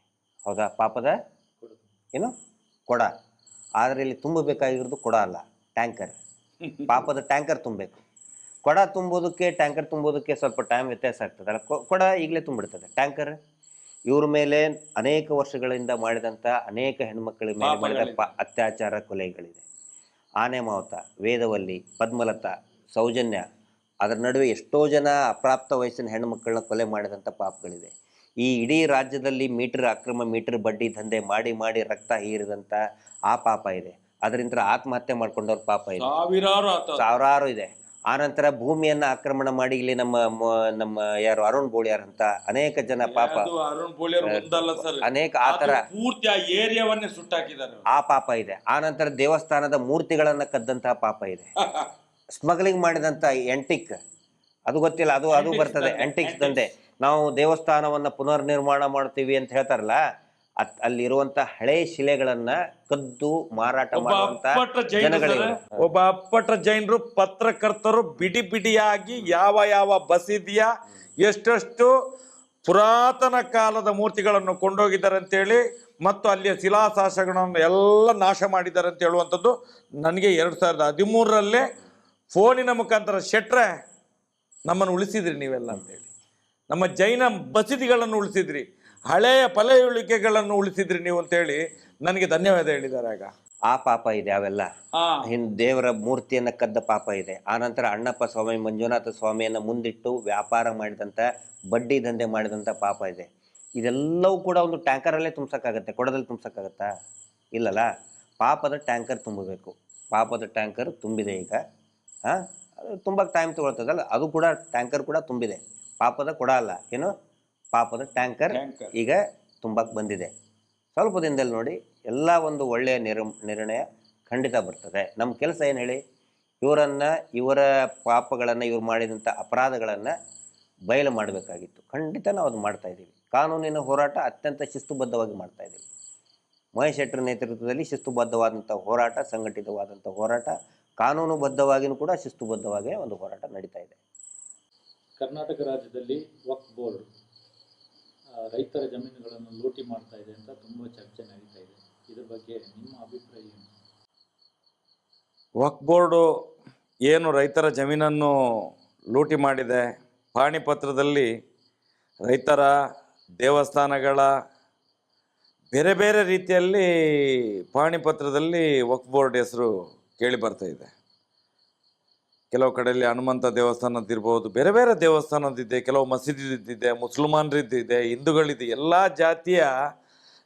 C: ಹೌದಾ? ಪಾಪದ ಏನು ಕೊಡ. ಆದರೆ ಇಲ್ಲಿ ತುಂಬಬೇಕಾಗಿರೋದು ಕೊಡ ಅಲ್ಲ, ಟ್ಯಾಂಕರ್. ಪಾಪದ ಟ್ಯಾಂಕರ್ ತುಂಬಬೇಕು. ಕೊಡ ತುಂಬೋದಕ್ಕೆ ಟ್ಯಾಂಕರ್ ತುಂಬೋದಕ್ಕೆ ಸ್ವಲ್ಪ ಟೈಮ್ ವ್ಯತ್ಯಾಸ ಆಗ್ತದಲ್ಲ. ಕೊಡ ಈಗಲೇ ತುಂಬಿಡ್ತದೆ. ಟ್ಯಾಂಕರ್ ಇವ್ರ ಮೇಲೆ ಅನೇಕ ವರ್ಷಗಳಿಂದ ಮಾಡಿದಂಥ ಅನೇಕ ಹೆಣ್ಮಕ್ಕಳ ಮೇಲೆ ಮಾಡಿದ ಅತ್ಯಾಚಾರ, ಕೊಲೆಗಳಿದೆ. ಆನೆ ಮಾವತ, ವೇದವಲ್ಲಿ, ಪದ್ಮಲತಾ, ಸೌಜನ್ಯ, ಅದರ ನಡುವೆ ಎಷ್ಟೋ ಜನ ಅಪ್ರಾಪ್ತ ವಯಸ್ಸಿನ ಹೆಣ್ಣುಮಕ್ಕಳನ್ನ ಕೊಲೆ ಮಾಡಿದಂಥ ಪಾಪಗಳಿದೆ. ಈ ಇಡೀ ರಾಜ್ಯದಲ್ಲಿ ಅಕ್ರಮ ಮೀಟರ್ ಬಡ್ಡಿ ದಂಧೆ ಮಾಡಿ ರಕ್ತ ಹೀರಿದಂಥ ಆ ಪಾಪ ಇದೆ. ಅದರಿಂದ ಆತ್ಮಹತ್ಯೆ ಮಾಡ್ಕೊಂಡವ್ರ ಪಾಪ ಇದೆ, ಸಾವಿರಾರು ಇದೆ. ಆನಂತರ ಭೂಮಿಯನ್ನ ಆಕ್ರಮಣ ಮಾಡಿ ಇಲ್ಲಿ ನಮ್ಮ ಯಾರು ಅರುಣ್ ಬೋಳಿಯಾರ್ ಅಂತ ಅನೇಕ ಜನ ಪಾಪ, ಅನೇಕ ಆತರ
B: ಏರಿಯಾವನ್ನೇ ಸುಟ್ಟಾಕಿದ್ದಾರೆ,
C: ಆ ಪಾಪ ಇದೆ. ಆನಂತರ ದೇವಸ್ಥಾನದ ಮೂರ್ತಿಗಳನ್ನ ಕದ್ದಂತಹ ಪಾಪ ಇದೆ. ಸ್ಮಗ್ಲಿಂಗ್ ಮಾಡಿದಂತ ಎಂಟಿಕ್, ಅದು ಗೊತ್ತಿಲ್ಲ, ಅದು ಬರ್ತದೆ. ಎಂಟಿಕ್ಸ್ ದಂಧೆ. ನಾವು ದೇವಸ್ಥಾನವನ್ನ ಪುನರ್ ನಿರ್ಮಾಣ ಮಾಡ್ತೀವಿ ಅಂತ ಹೇಳ್ತಾರಲ್ಲ, ಅಲ್ಲಿರುವಂತ ಹಳೆ ಶಿಲೆಗಳನ್ನ ಕದ್ದು ಮಾರಾಟ ಮಾಡುವಂತ ಜನಗಳಿವೆ.
B: ಒಬ್ಬ ಅಪ್ಪಟ ಜೈನರು ಪತ್ರಕರ್ತರು ಬಿಡಿಯಾಗಿ ಯಾವ ಬಸ್ ಇದೆಯಾ, ಎಷ್ಟೆಷ್ಟು ಪುರಾತನ ಕಾಲದ ಮೂರ್ತಿಗಳನ್ನು ಕೊಂಡೋಗಿದ್ದಾರೆ ಅಂತೇಳಿ, ಮತ್ತು ಅಲ್ಲಿಯ ಶಿಲಾಶಾಸನಗಳನ್ನು ಎಲ್ಲ ನಾಶ ಮಾಡಿದ್ದಾರೆ ಅಂತ ಹೇಳುವಂಥದ್ದು ನನಗೆ 2013 ಫೋನಿನ ಮುಖಾಂತರ ಶೆಟ್ರೆ ನಮ್ಮನ್ನು ಉಳಿಸಿದ್ರಿ ನೀವೆಲ್ಲ ಅಂತೇಳಿ, ನಮ್ಮ ಜೈನ ಬಸದಿಗಳನ್ನು ಉಳಿಸಿದ್ರಿ, ಹಳೆಯ ಪಳೆಯುಳಿಕೆಗಳನ್ನು ಉಳಿಸಿದ್ರಿ ನೀವು ಅಂತೇಳಿ ನನಗೆ ಧನ್ಯವಾದ ಹೇಳಿದ್ದಾರೆ. ಆಗ
C: ಆ ಪಾಪ ಇದೆ, ಅವೆಲ್ಲ ದೇವರ ಮೂರ್ತಿಯನ್ನ ಕದ್ದ ಪಾಪ ಇದೆ. ಆನಂತರ ಅಣ್ಣಪ್ಪ ಸ್ವಾಮಿ, ಮಂಜುನಾಥ ಸ್ವಾಮಿಯನ್ನ ಮುಂದಿಟ್ಟು ವ್ಯಾಪಾರ ಮಾಡಿದಂಥ, ಬಡ್ಡಿ ದಂಧೆ ಮಾಡಿದಂಥ ಪಾಪ ಇದೆ. ಇದೆಲ್ಲವೂ ಕೂಡ ಒಂದು ಟ್ಯಾಂಕರಲ್ಲೇ ತುಂಬಿಸೋಕ್ಕಾಗತ್ತೆ, ಕೊಡದಲ್ಲಿ ತುಂಬಿಸೋಕ್ಕಾಗತ್ತಾ? ಇಲ್ಲಲ್ಲ. ಪಾಪದ ಟ್ಯಾಂಕರ್ ತುಂಬಬೇಕು. ಪಾಪದ ಟ್ಯಾಂಕರ್ ತುಂಬಿದೆ ಈಗ. ಅದು ತುಂಬಕ್ಕೆ ಟೈಮ್ ತಗೊಳ್ತದಲ್ಲ, ಅದು ಕೂಡ ಟ್ಯಾಂಕರ್ ಕೂಡ ತುಂಬಿದೆ. ಪಾಪದ ಕೊಡ ಅಲ್ಲ, ಏನು ಪಾಪದ ಟ್ಯಾಂಕರ್ ಈಗ ತುಂಬಕ್ಕೆ ಬಂದಿದೆ. ಸ್ವಲ್ಪ ದಿನದಲ್ಲಿ ನೋಡಿ ಎಲ್ಲ ಒಂದು ಒಳ್ಳೆಯ ನಿರ್ಣಯ ಖಂಡಿತ ಬರ್ತದೆ. ನಮ್ಮ ಕೆಲಸ ಏನು ಹೇಳಿ, ಇವರ ಪಾಪಗಳನ್ನು, ಇವ್ರು ಮಾಡಿದಂಥ ಅಪರಾಧಗಳನ್ನು ಬಯಲು ಮಾಡಬೇಕಾಗಿತ್ತು. ಖಂಡಿತ ನಾವು ಅದು ಮಾಡ್ತಾ ಇದ್ದೀವಿ. ಕಾನೂನಿನ ಹೋರಾಟ ಅತ್ಯಂತ ಶಿಸ್ತುಬದ್ಧವಾಗಿ ಮಾಡ್ತಾ ಇದ್ದೀವಿ. ಮಹೇಶ್ ಶೆಟ್ಟರ್ ನೇತೃತ್ವದಲ್ಲಿ ಶಿಸ್ತುಬದ್ಧವಾದಂಥ ಹೋರಾಟ, ಸಂಘಟಿತವಾದಂಥ ಹೋರಾಟ, ಕಾನೂನುಬದ್ಧವಾಗಿಯೂ ಕೂಡ ಶಿಸ್ತುಬದ್ಧವಾಗಿ ಒಂದು ಹೋರಾಟ ನಡೀತಾ ಇದೆ.
A: ಕರ್ನಾಟಕ ರಾಜ್ಯದಲ್ಲಿ ವಕ್ಫ್ ಬೋರ್ಡ್ ರೈತರ ಜಮೀನುಗಳನ್ನು ಲೂಟಿ ಮಾಡ್ತಾ ಇದೆ ಅಂತ ತುಂಬ ಚರ್ಚೆ ನಡೀತಾ ಇದೆ. ಇದ್ರ ಬಗ್ಗೆ ನಿಮ್ಮ ಅಭಿಪ್ರಾಯ ಏನು?
B: ವಕ್ಫ್ ಬೋರ್ಡು ಏನು ರೈತರ ಜಮೀನನ್ನು ಲೂಟಿ ಮಾಡಿದೆ, ಪಾಣಿಪತ್ರದಲ್ಲಿ ರೈತರ ದೇವಸ್ಥಾನಗಳ ಬೇರೆ ಬೇರೆ ರೀತಿಯಲ್ಲಿ ಪಾಣಿಪತ್ರದಲ್ಲಿ ವಕ್ಫ್ ಬೋರ್ಡ್ ಹೆಸರು ಕೇಳಿ ಬರ್ತಾ ಇದೆ. ಕೆಲವು ಕಡೆಯಲ್ಲಿ ಹನುಮಂತ ದೇವಸ್ಥಾನದಿರ್ಬೋದು, ಬೇರೆ ಬೇರೆ ದೇವಸ್ಥಾನದಿದೆ, ಕೆಲವು ಮಸೀದಿದ್ದಿದೆ, ಮುಸಲ್ಮಾನರಿದ್ದಿದೆ, ಹಿಂದೂಗಳಿದೆ. ಎಲ್ಲ ಜಾತಿಯ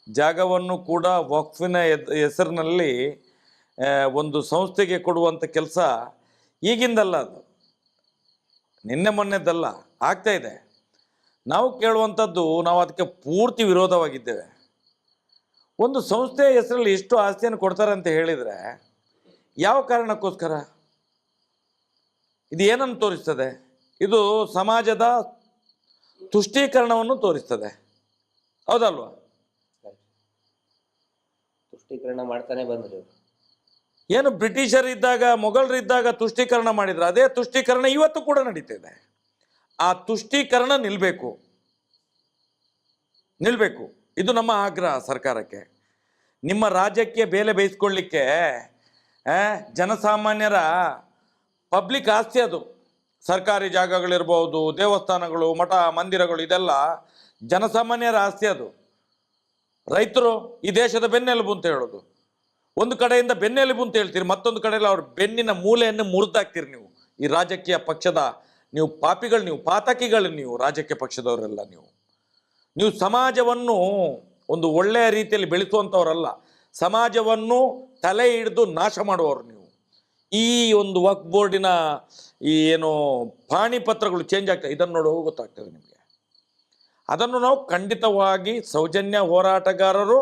B: ಜಾಗವನ್ನು ಕೂಡ ವಕ್ಫಿನ ಹೆಸರಿನಲ್ಲಿ ಒಂದು ಸಂಸ್ಥೆಗೆ ಕೊಡುವಂಥ ಕೆಲಸ ಈಗಿಂದಲ್ಲ, ಅದು ನಿನ್ನೆ ಮೊನ್ನೆದಲ್ಲ, ಆಗ್ತಾ ಇದೆ. ನಾವು ಕೇಳುವಂಥದ್ದು, ನಾವು ಅದಕ್ಕೆ ಪೂರ್ತಿ ವಿರೋಧವಾಗಿದ್ದೇವೆ. ಒಂದು ಸಂಸ್ಥೆಯ ಹೆಸರಲ್ಲಿ ಎಷ್ಟು ಆಸ್ತಿಯನ್ನು ಕೊಡ್ತಾರೆ ಅಂತ ಹೇಳಿದರೆ ಯಾವ ಕಾರಣಕ್ಕೋಸ್ಕರ? ಇದು ಏನನ್ನು ತೋರಿಸ್ತದೆ? ಇದು ಸಮಾಜದ ತುಷ್ಟೀಕರಣವನ್ನು ತೋರಿಸ್ತದೆ, ಹೌದಲ್ವಾ?
C: ತುಷ್ಟೀಕರಣ ಮಾಡ್ತಾನೆ ಬಂದ್ರಿ.
B: ಏನು ಬ್ರಿಟಿಷರಿದ್ದಾಗ, ಮೊಘಲರಿದ್ದಾಗ ತುಷ್ಟೀಕರಣ ಮಾಡಿದ್ರು, ಅದೇ ತುಷ್ಟೀಕರಣ ಇವತ್ತು ಕೂಡ ನಡೀತಿದೆ. ಆ ತುಷ್ಟೀಕರಣ ನಿಲ್ಲಬೇಕು. ಇದು ನಮ್ಮ ಆಗ್ರಹ ಸರ್ಕಾರಕ್ಕೆ. ನಿಮ್ಮ ರಾಜ್ಯಕ್ಕೆ ಬೇಲೆ ಬೇಯಿಸ್ಕೊಳ್ಳಿಕ್ಕೆ ಜನಸಾಮಾನ್ಯರ ಪಬ್ಲಿಕ್ ಆಸ್ತಿ, ಅದು ಸರ್ಕಾರಿ ಜಾಗಗಳಿರ್ಬೋದು, ದೇವಸ್ಥಾನಗಳು, ಮಠ ಮಂದಿರಗಳು, ಇದೆಲ್ಲ ಜನಸಾಮಾನ್ಯರ ಆಸ್ತಿ. ಅದು ರೈತರು ಈ ದೇಶದ ಬೆನ್ನೆಲುಬು ಅಂತ ಹೇಳೋದು. ಒಂದು ಕಡೆಯಿಂದ ಬೆನ್ನೆಲುಬು ಅಂತ ಹೇಳ್ತೀರಿ, ಮತ್ತೊಂದು ಕಡೆಯಲ್ಲಿ ಅವ್ರ ಬೆನ್ನಿನ ಮೂಲೆಯನ್ನು ಮುರಿದಾಕ್ತೀರಿ. ನೀವು ಈ ರಾಜಕೀಯ ಪಕ್ಷದ ನೀವು ಪಾಪಿಗಳು, ನೀವು ಪಾತಕಿಗಳು, ನೀವು ರಾಜಕೀಯ ಪಕ್ಷದವರೆಲ್ಲ. ನೀವು ಸಮಾಜವನ್ನು ಒಂದು ಒಳ್ಳೆಯ ರೀತಿಯಲ್ಲಿ ಬೆಳೆಸುವಂಥವರಲ್ಲ, ಸಮಾಜವನ್ನು ತಲೆ ಹಿಡಿದು ನಾಶ ಮಾಡುವವರು ನೀವು. ಈ ಒಂದು ವಕ್ಫ್ ಬೋರ್ಡಿನ ಈ ಏನು ಪಾಣಿಪತ್ರಗಳು ಚೇಂಜ್ ಆಗ್ತದೆ, ಇದನ್ನು ನೋಡುವ ಗೊತ್ತಾಗ್ತದೆ ನಿಮಗೆ. ಅದನ್ನು ನಾವು ಖಂಡಿತವಾಗಿ ಸೌಜನ್ಯ ಹೋರಾಟಗಾರರು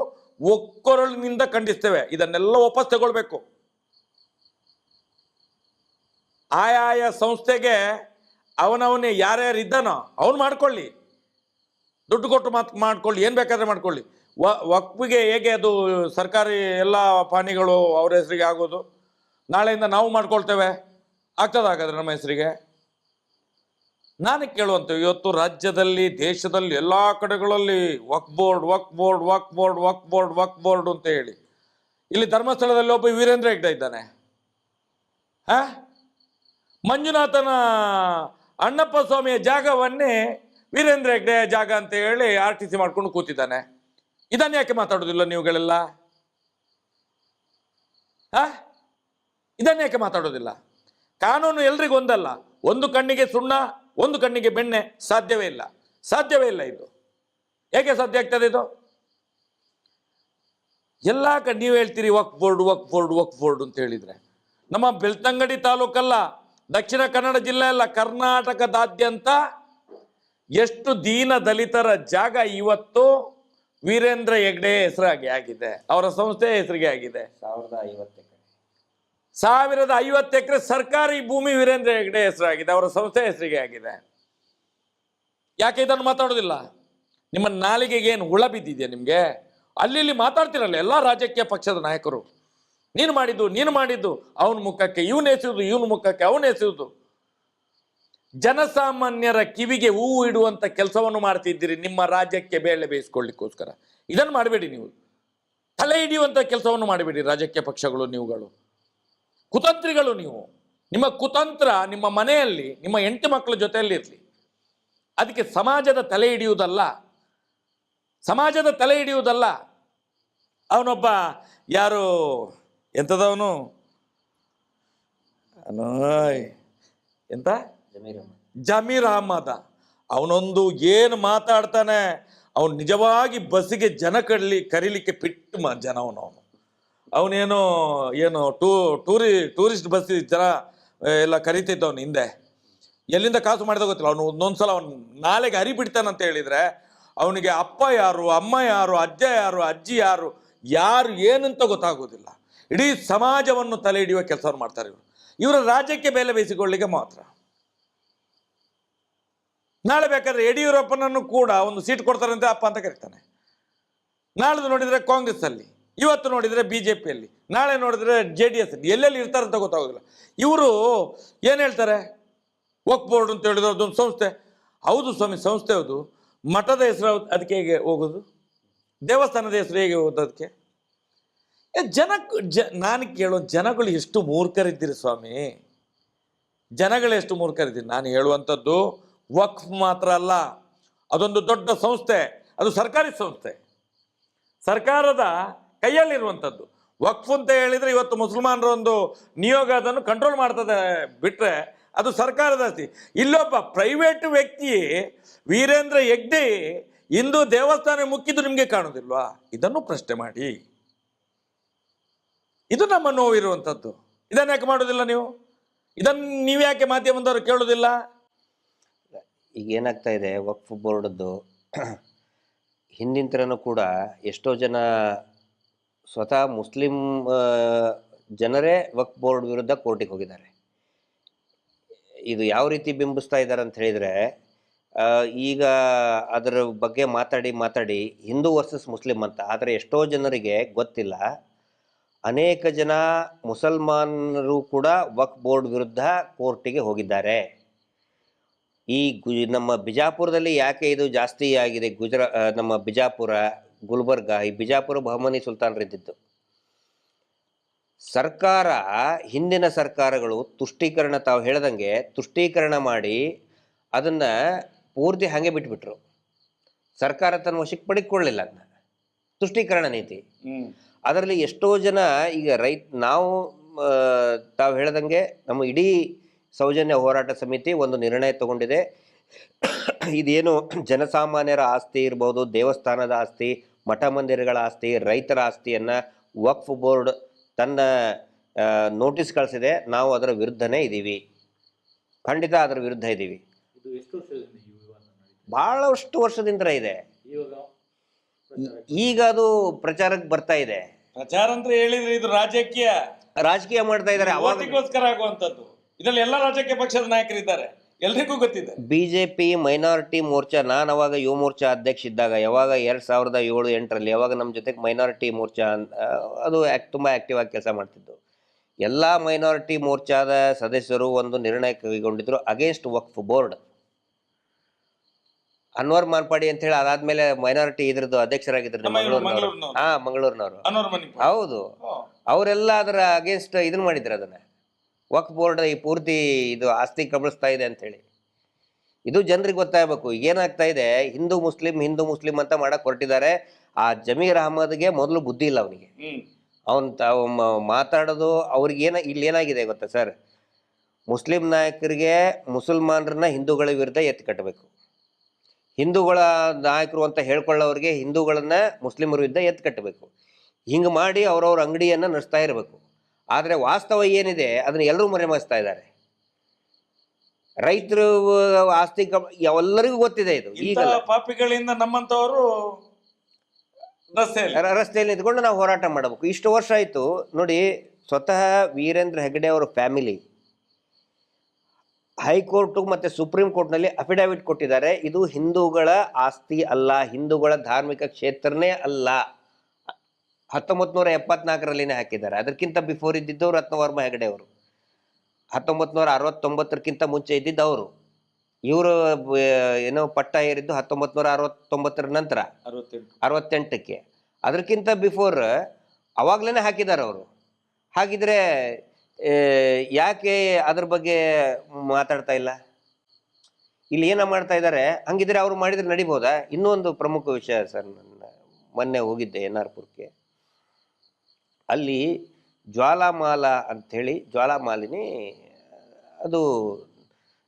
B: ಒಕ್ಕೊರಳಿನಿಂದ ಖಂಡಿಸ್ತೇವೆ. ಇದನ್ನೆಲ್ಲ ವಾಪಸ್ ತಗೊಳ್ಬೇಕು. ಆಯಾಯ ಸಂಸ್ಥೆಗೆ ಅವನವನೇ ಯಾರ್ಯಾರು ಇದ್ದಾನೋ ಅವನು ಮಾಡ್ಕೊಳ್ಳಿ, ದುಡ್ಡು ಕೊಟ್ಟು ಮಾಡ್ಕೊಳ್ಳಿ, ಏನು ಬೇಕಾದ್ರೆ ಮಾಡ್ಕೊಳ್ಳಿ. ವಕ್ಫಿಗೆ ಹೇಗೆ ಅದು ಸರ್ಕಾರಿ ಎಲ್ಲ ಪಾಣಿಗಳು ಅವ್ರ ಹೆಸರಿಗೆ ಆಗೋದು, ನಾಳೆಯಿಂದ ನಾವು ಮಾಡ್ಕೊಳ್ತೇವೆ, ಆಗ್ತದಾಗಾದ್ರೆ ನಮ್ಮ ಹೆಸರಿಗೆ? ನಾನು ಕೇಳುವಂತೆ ಇವತ್ತು ರಾಜ್ಯದಲ್ಲಿ ದೇಶದಲ್ಲಿ ಎಲ್ಲ ಕಡೆಗಳಲ್ಲಿ ವಕ್ಫ್ ಬೋರ್ಡ್ ವಕ್ಫ್ ಬೋರ್ಡ್ ವಕ್ಫ್ ಬೋರ್ಡ್ ವಕ್ಫ್ ಬೋರ್ಡ್ ವಕ್ಫ್ ಬೋರ್ಡ್ ಅಂತ ಹೇಳಿ, ಇಲ್ಲಿ ಧರ್ಮಸ್ಥಳದಲ್ಲಿ ಒಬ್ಬ ವೀರೇಂದ್ರ ಹೆಗ್ಡೆ ಇದ್ದಾನೆ. ಮಂಜುನಾಥನ ಅಣ್ಣಪ್ಪ ಸ್ವಾಮಿಯ ಜಾಗವನ್ನೇ ವೀರೇಂದ್ರ ಹೆಗ್ಡೆ ಜಾಗ ಅಂತ ಹೇಳಿ RTC ಮಾಡ್ಕೊಂಡು ಕೂತಿದ್ದಾನೆ. ಇದನ್ನ ಯಾಕೆ ಮಾತಾಡೋದಿಲ್ಲ ನೀವುಗಳೆಲ್ಲ? ಇದನ್ನ ಯಾಕೆ ಮಾತಾಡೋದಿಲ್ಲ? ಕಾನೂನು ಎಲ್ರಿಗೂ ಒಂದಲ್ಲ. ಒಂದು ಕಣ್ಣಿಗೆ ಸುಣ್ಣ, ಒಂದು ಕಣ್ಣಿಗೆ ಬೆಣ್ಣೆ ಸಾಧ್ಯವೇ ಇಲ್ಲ, ಸಾಧ್ಯವೇ ಇಲ್ಲ. ಇದು ಹೇಗೆ ಸಾಧ್ಯ ಆಗ್ತದೆ? ಇದು ಎಲ್ಲ ನೀವು ಹೇಳ್ತೀರಿ ವಕ್ಫ್ ಬೋರ್ಡ್ ವಕ್ಫ್ ಬೋರ್ಡ್ ವಕ್ಫ್ ಬೋರ್ಡ್ ಅಂತ ಹೇಳಿದ್ರೆ, ನಮ್ಮ ಬೆಳ್ತಂಗಡಿ ತಾಲೂಕಲ್ಲ, ದಕ್ಷಿಣ ಕನ್ನಡ ಜಿಲ್ಲೆ ಅಲ್ಲ, ಕರ್ನಾಟಕದಾದ್ಯಂತ ಎಷ್ಟು ದೀನ ದಲಿತರ ಜಾಗ ಇವತ್ತು ವೀರೇಂದ್ರ ಹೆಗ್ಡೆ ಹೆಸರಾಗಿ ಆಗಿದೆ, ಅವರ ಸಂಸ್ಥೆ ಹೆಸರಿಗೆ ಆಗಿದೆ. 1050 ಎಕರೆ ಸರ್ಕಾರಿ ಭೂಮಿ ವೀರೇಂದ್ರ ಹೆಗ್ಡೆ ಹೆಸರಾಗಿದೆ, ಅವರ ಸಂಸ್ಥೆ ಹೆಸರಿಗೆ ಆಗಿದೆ. ಯಾಕೆ ಇದನ್ನು ಮಾತಾಡೋದಿಲ್ಲ? ನಿಮ್ಮ ನಾಲಿಗೆಗೆ ಏನು ಹುಳ ಬಿದ್ದಿದೆಯಾ ನಿಮಗೆ? ಅಲ್ಲಿ ಮಾತಾಡ್ತಿರಲ್ಲ ಎಲ್ಲ ರಾಜಕೀಯ ಪಕ್ಷದ ನಾಯಕರು, ನೀನು ಮಾಡಿದ್ದು ಅವನ ಮುಖಕ್ಕೆ ಇವನು ಎಸೆಯುವುದು, ಇವನ ಮುಖಕ್ಕೆ ಅವನು ಎಸೆಯುವುದು. ಜನಸಾಮಾನ್ಯರ ಕಿವಿಗೆ ಹೂವು ಇಡುವಂತ ಕೆಲಸವನ್ನು ಮಾಡ್ತಿದ್ದೀರಿ ನಿಮ್ಮ ರಾಜ್ಯಕ್ಕೆ ಬೇಳೆ ಬೇಯಿಸ್ಕೊಳ್ಳಿಕ್ಕೋಸ್ಕರ. ಇದನ್ನು ಮಾಡಬೇಡಿ. ನೀವು ತಲೆ ಹಿಡಿಯುವಂತ ಕೆಲಸವನ್ನು ಮಾಡಬೇಡಿ. ರಾಜಕೀಯ ಪಕ್ಷಗಳು, ನೀವುಗಳು ಕುತಂತ್ರಿಗಳು. ನೀವು ನಿಮ್ಮ ಕುತಂತ್ರ ನಿಮ್ಮ ಮನೆಯಲ್ಲಿ ನಿಮ್ಮ ಹೆಂಡತಿ ಮಕ್ಕಳ ಜೊತೆಯಲ್ಲಿ ಇರಲಿ. ಅದಕ್ಕೆ ಸಮಾಜದ ತಲೆ ಹಿಡಿಯುವುದಲ್ಲ, ಸಮಾಜದ ತಲೆ ಹಿಡಿಯುವುದಲ್ಲ. ಅವನೊಬ್ಬ ಯಾರು ಎಂಥದವನು ಎಂತ ಜಮೀರ್ ಅಹಮದ, ಅವನೊಂದು ಏನು ಮಾತಾಡ್ತಾನೆ. ಅವನು ನಿಜವಾಗಿ ಬಸ್ಸಿಗೆ ಜನ ಕರೀಲಿಕ್ಕೆ ಪಿಟ್ಟು ಜನ ಅವನೇನೋ ಏನು ಟೂರಿಸ್ಟ್ ಬಸ್ ಜನ ಎಲ್ಲ ಕರಿತಿದ್ದವನು ಹಿಂದೆ. ಎಲ್ಲಿಂದ ಕಾಸು ಮಾಡಿದ ಗೊತ್ತಿಲ್ಲ. ಅವನು ಒಂದೊಂದ್ಸಲ ಅವನು ನಾಳೆಗೆ ಹರಿ ಬಿಡ್ತಾನಂತ ಹೇಳಿದ್ರೆ ಅವನಿಗೆ ಅಪ್ಪ ಯಾರು, ಅಮ್ಮ ಯಾರು, ಅಜ್ಜ ಯಾರು, ಅಜ್ಜಿ ಯಾರು, ಯಾರು ಏನಂತ ಗೊತ್ತಾಗೋದಿಲ್ಲ. ಇಡೀ ಸಮಾಜವನ್ನು ತಲೆ ಹಿಡಿಯುವ ಕೆಲಸವನ್ನು ಮಾಡ್ತಾರೆ ಇವರು. ಇವರ ರಾಜ್ಯಕ್ಕೆ ಬೆಲೆ ಬೇಯಿಸಿಕೊಳ್ಳಿಕ್ಕೆ ಮಾತ್ರ. ನಾಳೆ ಬೇಕಾದ್ರೆ ಯಡಿಯೂರಪ್ಪನನ್ನು ಕೂಡ ಒಂದು ಸೀಟ್ ಕೊಡ್ತಾರಂತೆ ಅಪ್ಪ ಅಂತ ಕರೀತಾನೆ. ನಾಳೆ ನೋಡಿದ್ರೆ ಕಾಂಗ್ರೆಸ್ ಅಲ್ಲಿ, ಇವತ್ತು ನೋಡಿದ್ರೆ BJPಯಲ್ಲಿ, ನಾಳೆ ನೋಡಿದ್ರೆ JDS ಅಲ್ಲಿ, ಎಲ್ಲೆಲ್ಲಿ ಇರ್ತಾರಂತ ಗೊತ್ತಾಗೋದಿಲ್ಲ. ಇವರು ಏನು ಹೇಳ್ತಾರೆ? ವಕ್ಫ್ ಬೋರ್ಡ್ ಅಂತ ಹೇಳಿದ್ರೆ ಅದೊಂದು ಸಂಸ್ಥೆ. ಹೌದು ಸ್ವಾಮಿ, ಸಂಸ್ಥೆ ಹೌದು. ಮಠದ ಹೆಸರು ಅದಕ್ಕೆ ಹೇಗೆ ಹೋಗೋದು? ದೇವಸ್ಥಾನದ ಹೆಸರು ಹೇಗೆ ಹೋಗೋದು ಅದಕ್ಕೆ? ನಾನು ಕೇಳೋ ಜನಗಳು ಎಷ್ಟು ಮೂರ್ಖರಿದ್ದೀರಿ ಸ್ವಾಮಿ, ಜನಗಳು ಎಷ್ಟು ಮೂರ್ಖರಿದ್ದೀರಿ. ನಾನು ಹೇಳುವಂಥದ್ದು ವಕ್ಫ್ ಮಾತ್ರ ಅಲ್ಲ, ಅದೊಂದು ದೊಡ್ಡ ಸಂಸ್ಥೆ, ಅದು ಸರ್ಕಾರಿ ಸಂಸ್ಥೆ, ಸರ್ಕಾರದ ಕೈಯಲ್ಲಿರುವಂಥದ್ದು. ವಕ್ಫ್ ಅಂತ ಹೇಳಿದರೆ ಇವತ್ತು ಮುಸಲ್ಮಾನರ ಒಂದು ನಿಯೋಗ ಅದನ್ನು ಕಂಟ್ರೋಲ್ ಮಾಡ್ತದೆ ಬಿಟ್ಟರೆ ಅದು ಸರ್ಕಾರದ ಆಸ್ತಿ. ಇಲ್ಲೊಬ್ಬ ಪ್ರೈವೇಟ್ ವ್ಯಕ್ತಿ ವೀರೇಂದ್ರ ಹೆಗ್ಡೆ ಹಿಂದೂ ದೇವಸ್ಥಾನ ಮುಕ್ಕಿದ್ದು ನಿಮಗೆ ಕಾಣೋದಿಲ್ವಾ? ಇದನ್ನು ಪ್ರಶ್ನೆ ಮಾಡಿ. ಇದು ನಮ್ಮ ನೋವಿರುವಂಥದ್ದು. ಇದನ್ನು ಯಾಕೆ ಮಾಡೋದಿಲ್ಲ ನೀವು? ಇದನ್ನು ನೀವು ಯಾಕೆ ಮಾಧ್ಯಮದವರು ಕೇಳೋದಿಲ್ಲ?
C: ಈಗ ಏನಾಗ್ತಾ ಇದೆ, ವಕ್ಫ್ ಬೋರ್ಡದ್ದು ಹಿಂದಿನ ಥರನೂ ಕೂಡ ಎಷ್ಟೋ ಜನ ಸ್ವತಃ ಮುಸ್ಲಿಂ ಜನರೇ ವಕ್ಫ್ ಬೋರ್ಡ್ ವಿರುದ್ಧ ಕೋರ್ಟಿಗೆ ಹೋಗಿದ್ದಾರೆ. ಇದು ಯಾವ ರೀತಿ ಬಿಂಬಿಸ್ತಾ ಇದ್ದಾರೆ ಅಂತ ಹೇಳಿದರೆ, ಈಗ ಅದರ ಬಗ್ಗೆ ಮಾತಾಡಿ ಹಿಂದೂ ವರ್ಸಸ್ ಮುಸ್ಲಿಂ ಅಂತ. ಆದರೆ ಎಷ್ಟೋ ಜನರಿಗೆ ಗೊತ್ತಿಲ್ಲ, ಅನೇಕ ಜನ ಮುಸಲ್ಮಾನರು ಕೂಡ ವಕ್ಫ್ ಬೋರ್ಡ್ ವಿರುದ್ಧ ಕೋರ್ಟಿಗೆ ಹೋಗಿದ್ದಾರೆ. ಈ ನಮ್ಮ ಬಿಜಾಪುರದಲ್ಲಿ ಯಾಕೆ ಇದು ಜಾಸ್ತಿ ಆಗಿದೆ? ನಮ್ಮ ಬಿಜಾಪುರ, ಗುಲ್ಬರ್ಗ, ಈ ಬಿಜಾಪುರ ಬಹಮನಿ ಸುಲ್ತಾನರಿದ್ದಿದ್ದು. ಸರ್ಕಾರ, ಹಿಂದಿನ ಸರ್ಕಾರಗಳು ತುಷ್ಟೀಕರಣ, ತಾವು ಹೇಳ್ದಂಗೆ ತುಷ್ಟೀಕರಣ ಮಾಡಿ ಅದನ್ನು ಪೂರ್ತಿ ಹಾಗೆ ಬಿಟ್ಬಿಟ್ರು. ಸರ್ಕಾರ ತನ್ನ ವಶಕ್ಕೆ ಪಡೆದುಕೊಳ್ಳಲಿಲ್ಲ ಅದನ್ನ, ತುಷ್ಟೀಕರಣ ನೀತಿ. ಅದರಲ್ಲಿ ಎಷ್ಟೋ ಜನ ಈಗ ನಾವು ತಾವು ಹೇಳ್ದಂಗೆ ನಮ್ಮ ಇಡೀ ಸೌಜನ್ಯ ಹೋರಾಟ ಸಮಿತಿ ಒಂದು ನಿರ್ಣಯ ತಗೊಂಡಿದೆ. ಇದೇನು ಜನಸಾಮಾನ್ಯರ ಆಸ್ತಿ ಇರ್ಬೋದು, ದೇವಸ್ಥಾನದ ಆಸ್ತಿ, ಮಠ ಮಂದಿರಗಳ ಆಸ್ತಿ, ರೈತರ ಆಸ್ತಿಯನ್ನು ವಕ್ಫ್ ಬೋರ್ಡ್ ತನ್ನ ನೋಟಿಸ್ ಕಳಿಸಿದೆ. ನಾವು ಅದರ ವಿರುದ್ಧನೇ ಇದ್ದೀವಿ, ಖಂಡಿತ ಅದರ ವಿರುದ್ಧ ಇದ್ದೀವಿ.
A: ಇದು ಎಷ್ಟು ವರ್ಷದಿಂದ ಈ ವಿವಾದ ನಡೀತಿದೆ?
C: ಭಾಳಷ್ಟು ವರ್ಷದಿಂದ ಇದೆ.
A: ಇವಾಗ
C: ಈಗ ಅದು ಪ್ರಚಾರಕ್ಕೆ ಬರ್ತಾ ಇದೆ.
B: ಪ್ರಚಾರ ಅಂತ ಹೇಳಿದ್ರೆ ಇದು
C: ರಾಜಕೀಯ ಮಾಡ್ತಾ ಇದ್ದಾರೆ.
B: ಅವಾಗಗೋಸ್ಕರ ಆಗುವಂತದ್ದು. ಇದರಲ್ಲಿ ಎಲ್ಲ ರಾಜಕೀಯ ಪಕ್ಷದ ನಾಯಕರಿದ್ದಾರೆ, ಎಲ್ರಿಗೂ ಗೊತ್ತಿದೆ.
C: ಬಿಜೆಪಿ ಮೈನಾರಿಟಿ ಮೋರ್ಚಾ, ನಾನು ಅವಾಗ ಯುವ ಮೋರ್ಚಾ ಅಧ್ಯಕ್ಷ ಇದ್ದಾಗ, ಯಾವಾಗ 2007-8ರಲ್ಲಿ ಯಾವಾಗ ನಮ್ಮ ಜೊತೆಗೆ ಮೈನಾರಿಟಿ ಮೋರ್ಚಾ ಅದು ತುಂಬ ಆಕ್ಟಿವ್ ಆಗಿ ಕೆಲಸ ಮಾಡ್ತಿದ್ದು. ಎಲ್ಲ ಮೈನಾರಿಟಿ ಮೋರ್ಚಾದ ಸದಸ್ಯರು ಒಂದು ನಿರ್ಣಯ ಕೈಗೊಂಡಿದ್ರು ಅಗೇನ್ಸ್ಟ್ ವಕ್ಫ್ ಬೋರ್ಡ್. ಅನ್ವರ್ ಮಾರ್ಪಾಡಿ ಅಂತ ಹೇಳಿ ಅದಾದ್ಮೇಲೆ ಮೈನಾರಿಟಿ ಇದ್ರದ್ದು ಅಧ್ಯಕ್ಷರಾಗಿದ್ರು ಮಂಗಳೂರಿನವರು. ಹೌದು, ಅವರೆಲ್ಲ ಅದರ ಅಗೇನ್ಸ್ಟ್ ಇದನ್ನ ಮಾಡಿದ್ರು. ಅದನ್ನ ವಕ್ಫ್ ಬೋರ್ಡ್ ಈ ಪೂರ್ತಿ ಇದು ಆಸ್ತಿ ಕಬಳಿಸ್ತಾ ಇದೆ ಅಂತ ಹೇಳಿ. ಇದು ಜನರಿಗೆ ಗೊತ್ತಾಗಬೇಕು. ಏನಾಗ್ತಾ ಇದೆ, ಹಿಂದೂ ಮುಸ್ಲಿಂ ಅಂತ ಮಾಡಕ್ ಹೊರಟಿದ್ದಾರೆ. ಆ ಜಮೀರ್ ಅಹಮದ್ಗೆ ಮೊದಲು ಬುದ್ಧಿ ಇಲ್ಲ ಅವನಿಗೆ. ಮಾತಾಡೋದು ಅವ್ರಿಗೆ ಇಲ್ಲಿ ಏನಾಗಿದೆ ಗೊತ್ತಾ ಸರ್, ಮುಸ್ಲಿಂ ನಾಯಕರಿಗೆ ಮುಸಲ್ಮಾನರನ್ನ ಹಿಂದೂಗಳ ವಿರುದ್ಧ ಎತ್ತಿ ಕಟ್ಟಬೇಕು, ಹಿಂದೂಗಳ ನಾಯಕರು ಅಂತ ಹೇಳ್ಕೊಳ್ಳೋರಿಗೆ ಹಿಂದೂಗಳನ್ನ ಮುಸ್ಲಿಮರ ವಿರುದ್ಧ ಎತ್ತಿ ಕಟ್ಟಬೇಕು. ಹಿಂಗೆ ಮಾಡಿ ಅವ್ರವ್ರ ಅಂಗಡಿಯನ್ನ ನಡೆಸ್ತಾ ಇರಬೇಕು. ಆದರೆ ವಾಸ್ತವ ಏನಿದೆ ಅದನ್ನ ಎಲ್ಲರೂ ಮರೆಮಾಚ್ತಾ ಇದ್ದಾರೆ. ರೈತರು ಆಸ್ತಿ ಎಲ್ಲರಿಗೂ ಗೊತ್ತಿದೆ. ಇದು ಈಗ
B: ಪಾಪಿಗಳಿಂದ ನಮ್ಮಂತವರು
C: ರಸ್ತೆಯಲ್ಲಿ ನಿಂತ್ಕೊಂಡು ನಾವು ಹೋರಾಟ ಮಾಡಬೇಕು. ಇಷ್ಟು ವರ್ಷ ಆಯ್ತು ನೋಡಿ. ಸ್ವತಃ ವೀರೇಂದ್ರ ಹೆಗ್ಗಡೆ ಅವರ ಫ್ಯಾಮಿಲಿ ಹೈಕೋರ್ಟ್ ಮತ್ತೆ ಸುಪ್ರೀಂ ಕೋರ್ಟ್ನಲ್ಲಿ ಅಫಿಡವಿಟ್ ಕೊಟ್ಟಿದ್ದಾರೆ. ಇದು ಹಿಂದೂಗಳ ಆಸ್ತಿ ಅಲ್ಲ, ಹಿಂದೂಗಳ ಧಾರ್ಮಿಕ ಕ್ಷೇತ್ರನೇ ಅಲ್ಲ. 1974ರಲ್ಲಿನೇ ಹಾಕಿದ್ದಾರೆ. ಅದಕ್ಕಿಂತ ಬಿಫೋರ್ ಇದ್ದಿದ್ದವರು ರತ್ನವರ್ಮ ಹೆಗಡೆ ಅವರು. 1969ಕ್ಕಿಂತ ಮುಂಚೆ ಇದ್ದಿದ್ದವರು. ಇವರು ಏನೋ ಪಟ್ಟ ಏರಿದ್ದು 1969ರ ನಂತರ 68ಕ್ಕೆ. ಅದಕ್ಕಿಂತ ಬಿಫೋರ್ ಅವಾಗ್ಲೇ ಹಾಕಿದ್ದಾರೆ ಅವರು. ಹಾಗಿದ್ರೆ ಯಾಕೆ ಅದ್ರ ಬಗ್ಗೆ ಮಾತಾಡ್ತಾ ಇಲ್ಲ? ಇಲ್ಲಿ ಏನ ಮಾಡ್ತಾ ಇದ್ದಾರೆ? ಹಂಗಿದ್ರೆ ಅವ್ರು ಮಾಡಿದ್ರೆ ನಡಿಬೋದಾ? ಇನ್ನೊಂದು ಪ್ರಮುಖ ವಿಷಯ ಸರ್, ನನ್ನ ಮೊನ್ನೆ ಹೋಗಿದ್ದೆ NR-ಪುರಕ್ಕೆ. ಅಲ್ಲಿ ಜ್ವಾಲಾಮಾಲ ಅಂಥೇಳಿ, ಜ್ವಾಲಾಮಾಲಿನಿ ಅದು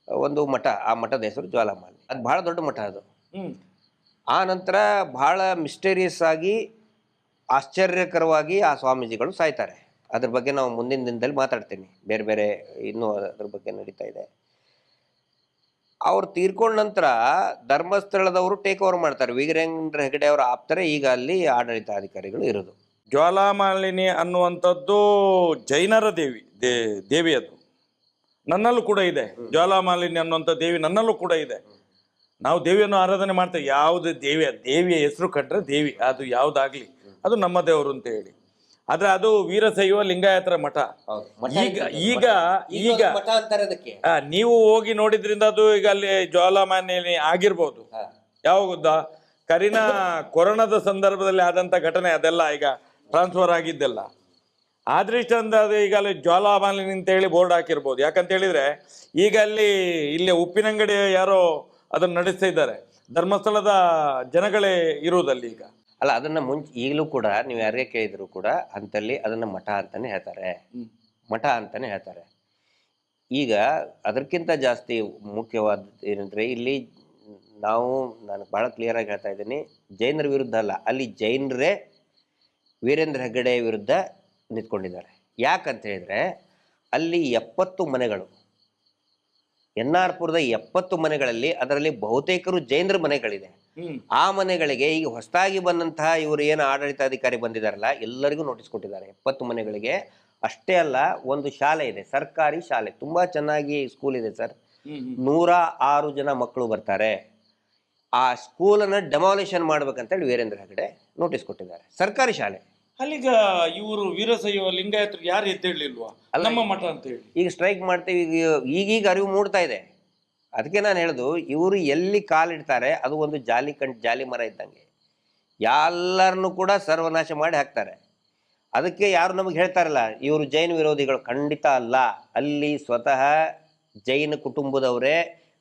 C: ಒಂದು ಮಠ. ಆ ಮಠದ ಹೆಸರು ಜ್ವಾಲಾಮಾಲಿ. ಅದು ಭಾಳ ದೊಡ್ಡ ಮಠ ಅದು. ಆ ನಂತರ ಭಾಳ ಮಿಸ್ಟೀರಿಯಸ್ ಆಗಿ ಆಶ್ಚರ್ಯಕರವಾಗಿ ಆ ಸ್ವಾಮೀಜಿಗಳು ಸಾಯ್ತಾರೆ. ಅದ್ರ ಬಗ್ಗೆ ನಾವು ಮುಂದಿನ ದಿನದಲ್ಲಿ ಮಾತಾಡ್ತೀನಿ. ಬೇರೆ ಬೇರೆ ಇನ್ನೂ ಅದ್ರ ಬಗ್ಗೆ ನಡೀತಾ ಇದೆ. ಅವ್ರು ತೀರ್ಕೊಂಡ ನಂತರ ಧರ್ಮಸ್ಥಳದವರು ಟೇಕ್ ಓವರ್ ಮಾಡ್ತಾರೆ. ವೀರೇಂದ್ರ ಹೆಗಡೆ ಅವರ ಆಪ್ತರೆ ಈಗ ಅಲ್ಲಿ ಆಡಳಿತಾಧಿಕಾರಿಗಳು ಇರೋದು.
B: ಜ್ವಾಲಾಮಾಲಿನಿ ಅನ್ನುವಂಥದ್ದು ಜೈನರ ದೇವಿ ಅದು ನನ್ನಲ್ಲೂ ಕೂಡ ಇದೆ. ಜ್ವಾಲಾಮಾಲಿನಿ ಅನ್ನುವಂಥ ದೇವಿ ನನ್ನಲ್ಲೂ ಕೂಡ ಇದೆ. ನಾವು ದೇವಿಯನ್ನು ಆರಾಧನೆ ಮಾಡ್ತೇವೆ. ಯಾವುದು ದೇವಿಯ ಹೆಸರು ಕಂಡ್ರೆ ದೇವಿ, ಅದು ಯಾವುದಾಗ್ಲಿ ಅದು ನಮ್ಮ ದೇವರು ಅಂತ ಹೇಳಿ. ಆದ್ರೆ ಅದು ವೀರಶೈವ ಲಿಂಗಾಯತರ ಮಠ. ಈಗ ನೀವು ಹೋಗಿ ನೋಡಿದ್ರಿಂದ ಅದು ಈಗ ಅಲ್ಲಿ ಜ್ವಾಲಾಮಾಲಿನಿ ಆಗಿರ್ಬೋದು. ಯಾವಾಗ ಕೊರೋನಾದ ಸಂದರ್ಭದಲ್ಲಿ ಆದಂತ ಘಟನೆ ಅದೆಲ್ಲ ಈಗ ಟ್ರಾನ್ಸ್ಫರ್ ಆಗಿದ್ದೆಲ್ಲ. ಆದ್ರೆ ಇಷ್ಟಂದ ಅದು ಈಗ ಅಲ್ಲಿ ಜ್ವಾಲಾಮಾಲಿನಿ ಅಂತ ಹೇಳಿ ಬೋರ್ಡ್ ಹಾಕಿರ್ಬೋದು. ಯಾಕಂತ ಹೇಳಿದ್ರೆ ಈಗ ಇಲ್ಲಿ ಉಪ್ಪಿನಂಗಡಿ ಯಾರೋ ಅದನ್ನ ನಡೆಸ್ತಾ ಇದ್ದಾರೆ. ಧರ್ಮಸ್ಥಳದ ಜನಗಳೇ ಇರುವುದಲ್ಲಿ ಈಗ.
C: ಅಲ್ಲ, ಅದನ್ನ ಈಗಲೂ ಕೂಡ ನೀವು ಯಾರೇ ಕೇಳಿದ್ರು ಕೂಡ ಅಂತಲ್ಲಿ ಅದನ್ನ ಮಠ ಅಂತಾನೆ ಹೇಳ್ತಾರೆ. ಈಗ ಅದಕ್ಕಿಂತ ಜಾಸ್ತಿ ಮುಖ್ಯವಾದ ಏನಂದ್ರೆ, ಇಲ್ಲಿ ನಾನು ಬಹಳ ಕ್ಲಿಯರ್ ಆಗಿ ಹೇಳ್ತಾ ಇದ್ದೀನಿ, ಜೈನರ ವಿರುದ್ಧ ಅಲ್ಲ, ಅಲ್ಲಿ ಜೈನರೇ ವೀರೇಂದ್ರ ಹೆಗ್ಗಡೆ ವಿರುದ್ಧ ನಿಂತ್ಕೊಂಡಿದ್ದಾರೆ. ಯಾಕಂತ ಹೇಳಿದ್ರೆ ಅಲ್ಲಿ 70 ಮನೆಗಳು, NR-ಪುರದ 70 ಮನೆಗಳಲ್ಲಿ ಅದರಲ್ಲಿ ಬಹುತೇಕರು ಜೈನರ ಮನೆಗಳಿದೆ. ಆ ಮನೆಗಳಿಗೆ ಈಗ ಹೊಸದಾಗಿ ಬಂದಂತಹ ಇವರು ಏನು ಆಡಳಿತಾಧಿಕಾರಿ ಬಂದಿದಾರಲ್ಲ, ಎಲ್ಲರಿಗೂ ನೋಟಿಸ್ ಕೊಟ್ಟಿದ್ದಾರೆ. 70 ಮನೆಗಳಿಗೆ. ಅಷ್ಟೇ ಅಲ್ಲ, ಒಂದು ಶಾಲೆ ಇದೆ, ಸರ್ಕಾರಿ ಶಾಲೆ, ತುಂಬಾ ಚೆನ್ನಾಗಿ ಸ್ಕೂಲ್ ಇದೆ ಸರ್. 106 ಜನ ಮಕ್ಕಳು ಬರ್ತಾರೆ. ಆ ಸ್ಕೂಲನ್ನ ಡೆಮಾಲಿಷನ್ ಮಾಡ್ಬೇಕಂತೇಳಿ ವೀರೇಂದ್ರ ಹೆಗ್ಗಡೆ ನೋಟಿಸ್ ಕೊಟ್ಟಿದ್ದಾರೆ. ಸರ್ಕಾರಿ ಶಾಲೆ.
B: ಅಲ್ಲಿಗ ಇವರು ವೀರಶೈವ ಲಿಂಗಾಯತರು ಯಾರು ಎದ್ದೇಳಲಿಲ್ವಾ ನಮ್ಮ ಮಠ ಅಂತ ಹೇಳಿ
C: ಈಗ ಸ್ಟ್ರೈಕ್ ಮಾಡ್ತೀವಿ. ಈಗೀಗ ಅರಿವು ಮೂಡ್ತಾ ಇದೆ. ಅದಕ್ಕೆ ನಾನು ಹೇಳುದು, ಇವರು ಎಲ್ಲಿ ಕಾಲಿಡ್ತಾರೆ ಅದು ಒಂದು ಜಾಲಿ ಮರ ಇದ್ದಂಗೆ, ಎಲ್ಲರನ್ನು ಕೂಡ ಸರ್ವನಾಶ ಮಾಡಿ ಹಾಕ್ತಾರೆ. ಅದಕ್ಕೆ ಯಾರು ನಮಗೆ ಹೇಳ್ತಾರಲ್ಲ ಇವರು ಜೈನ ವಿರೋಧಿಗಳು, ಖಂಡಿತ ಅಲ್ಲ. ಅಲ್ಲಿ ಸ್ವತಃ ಜೈನ ಕುಟುಂಬದವರೇ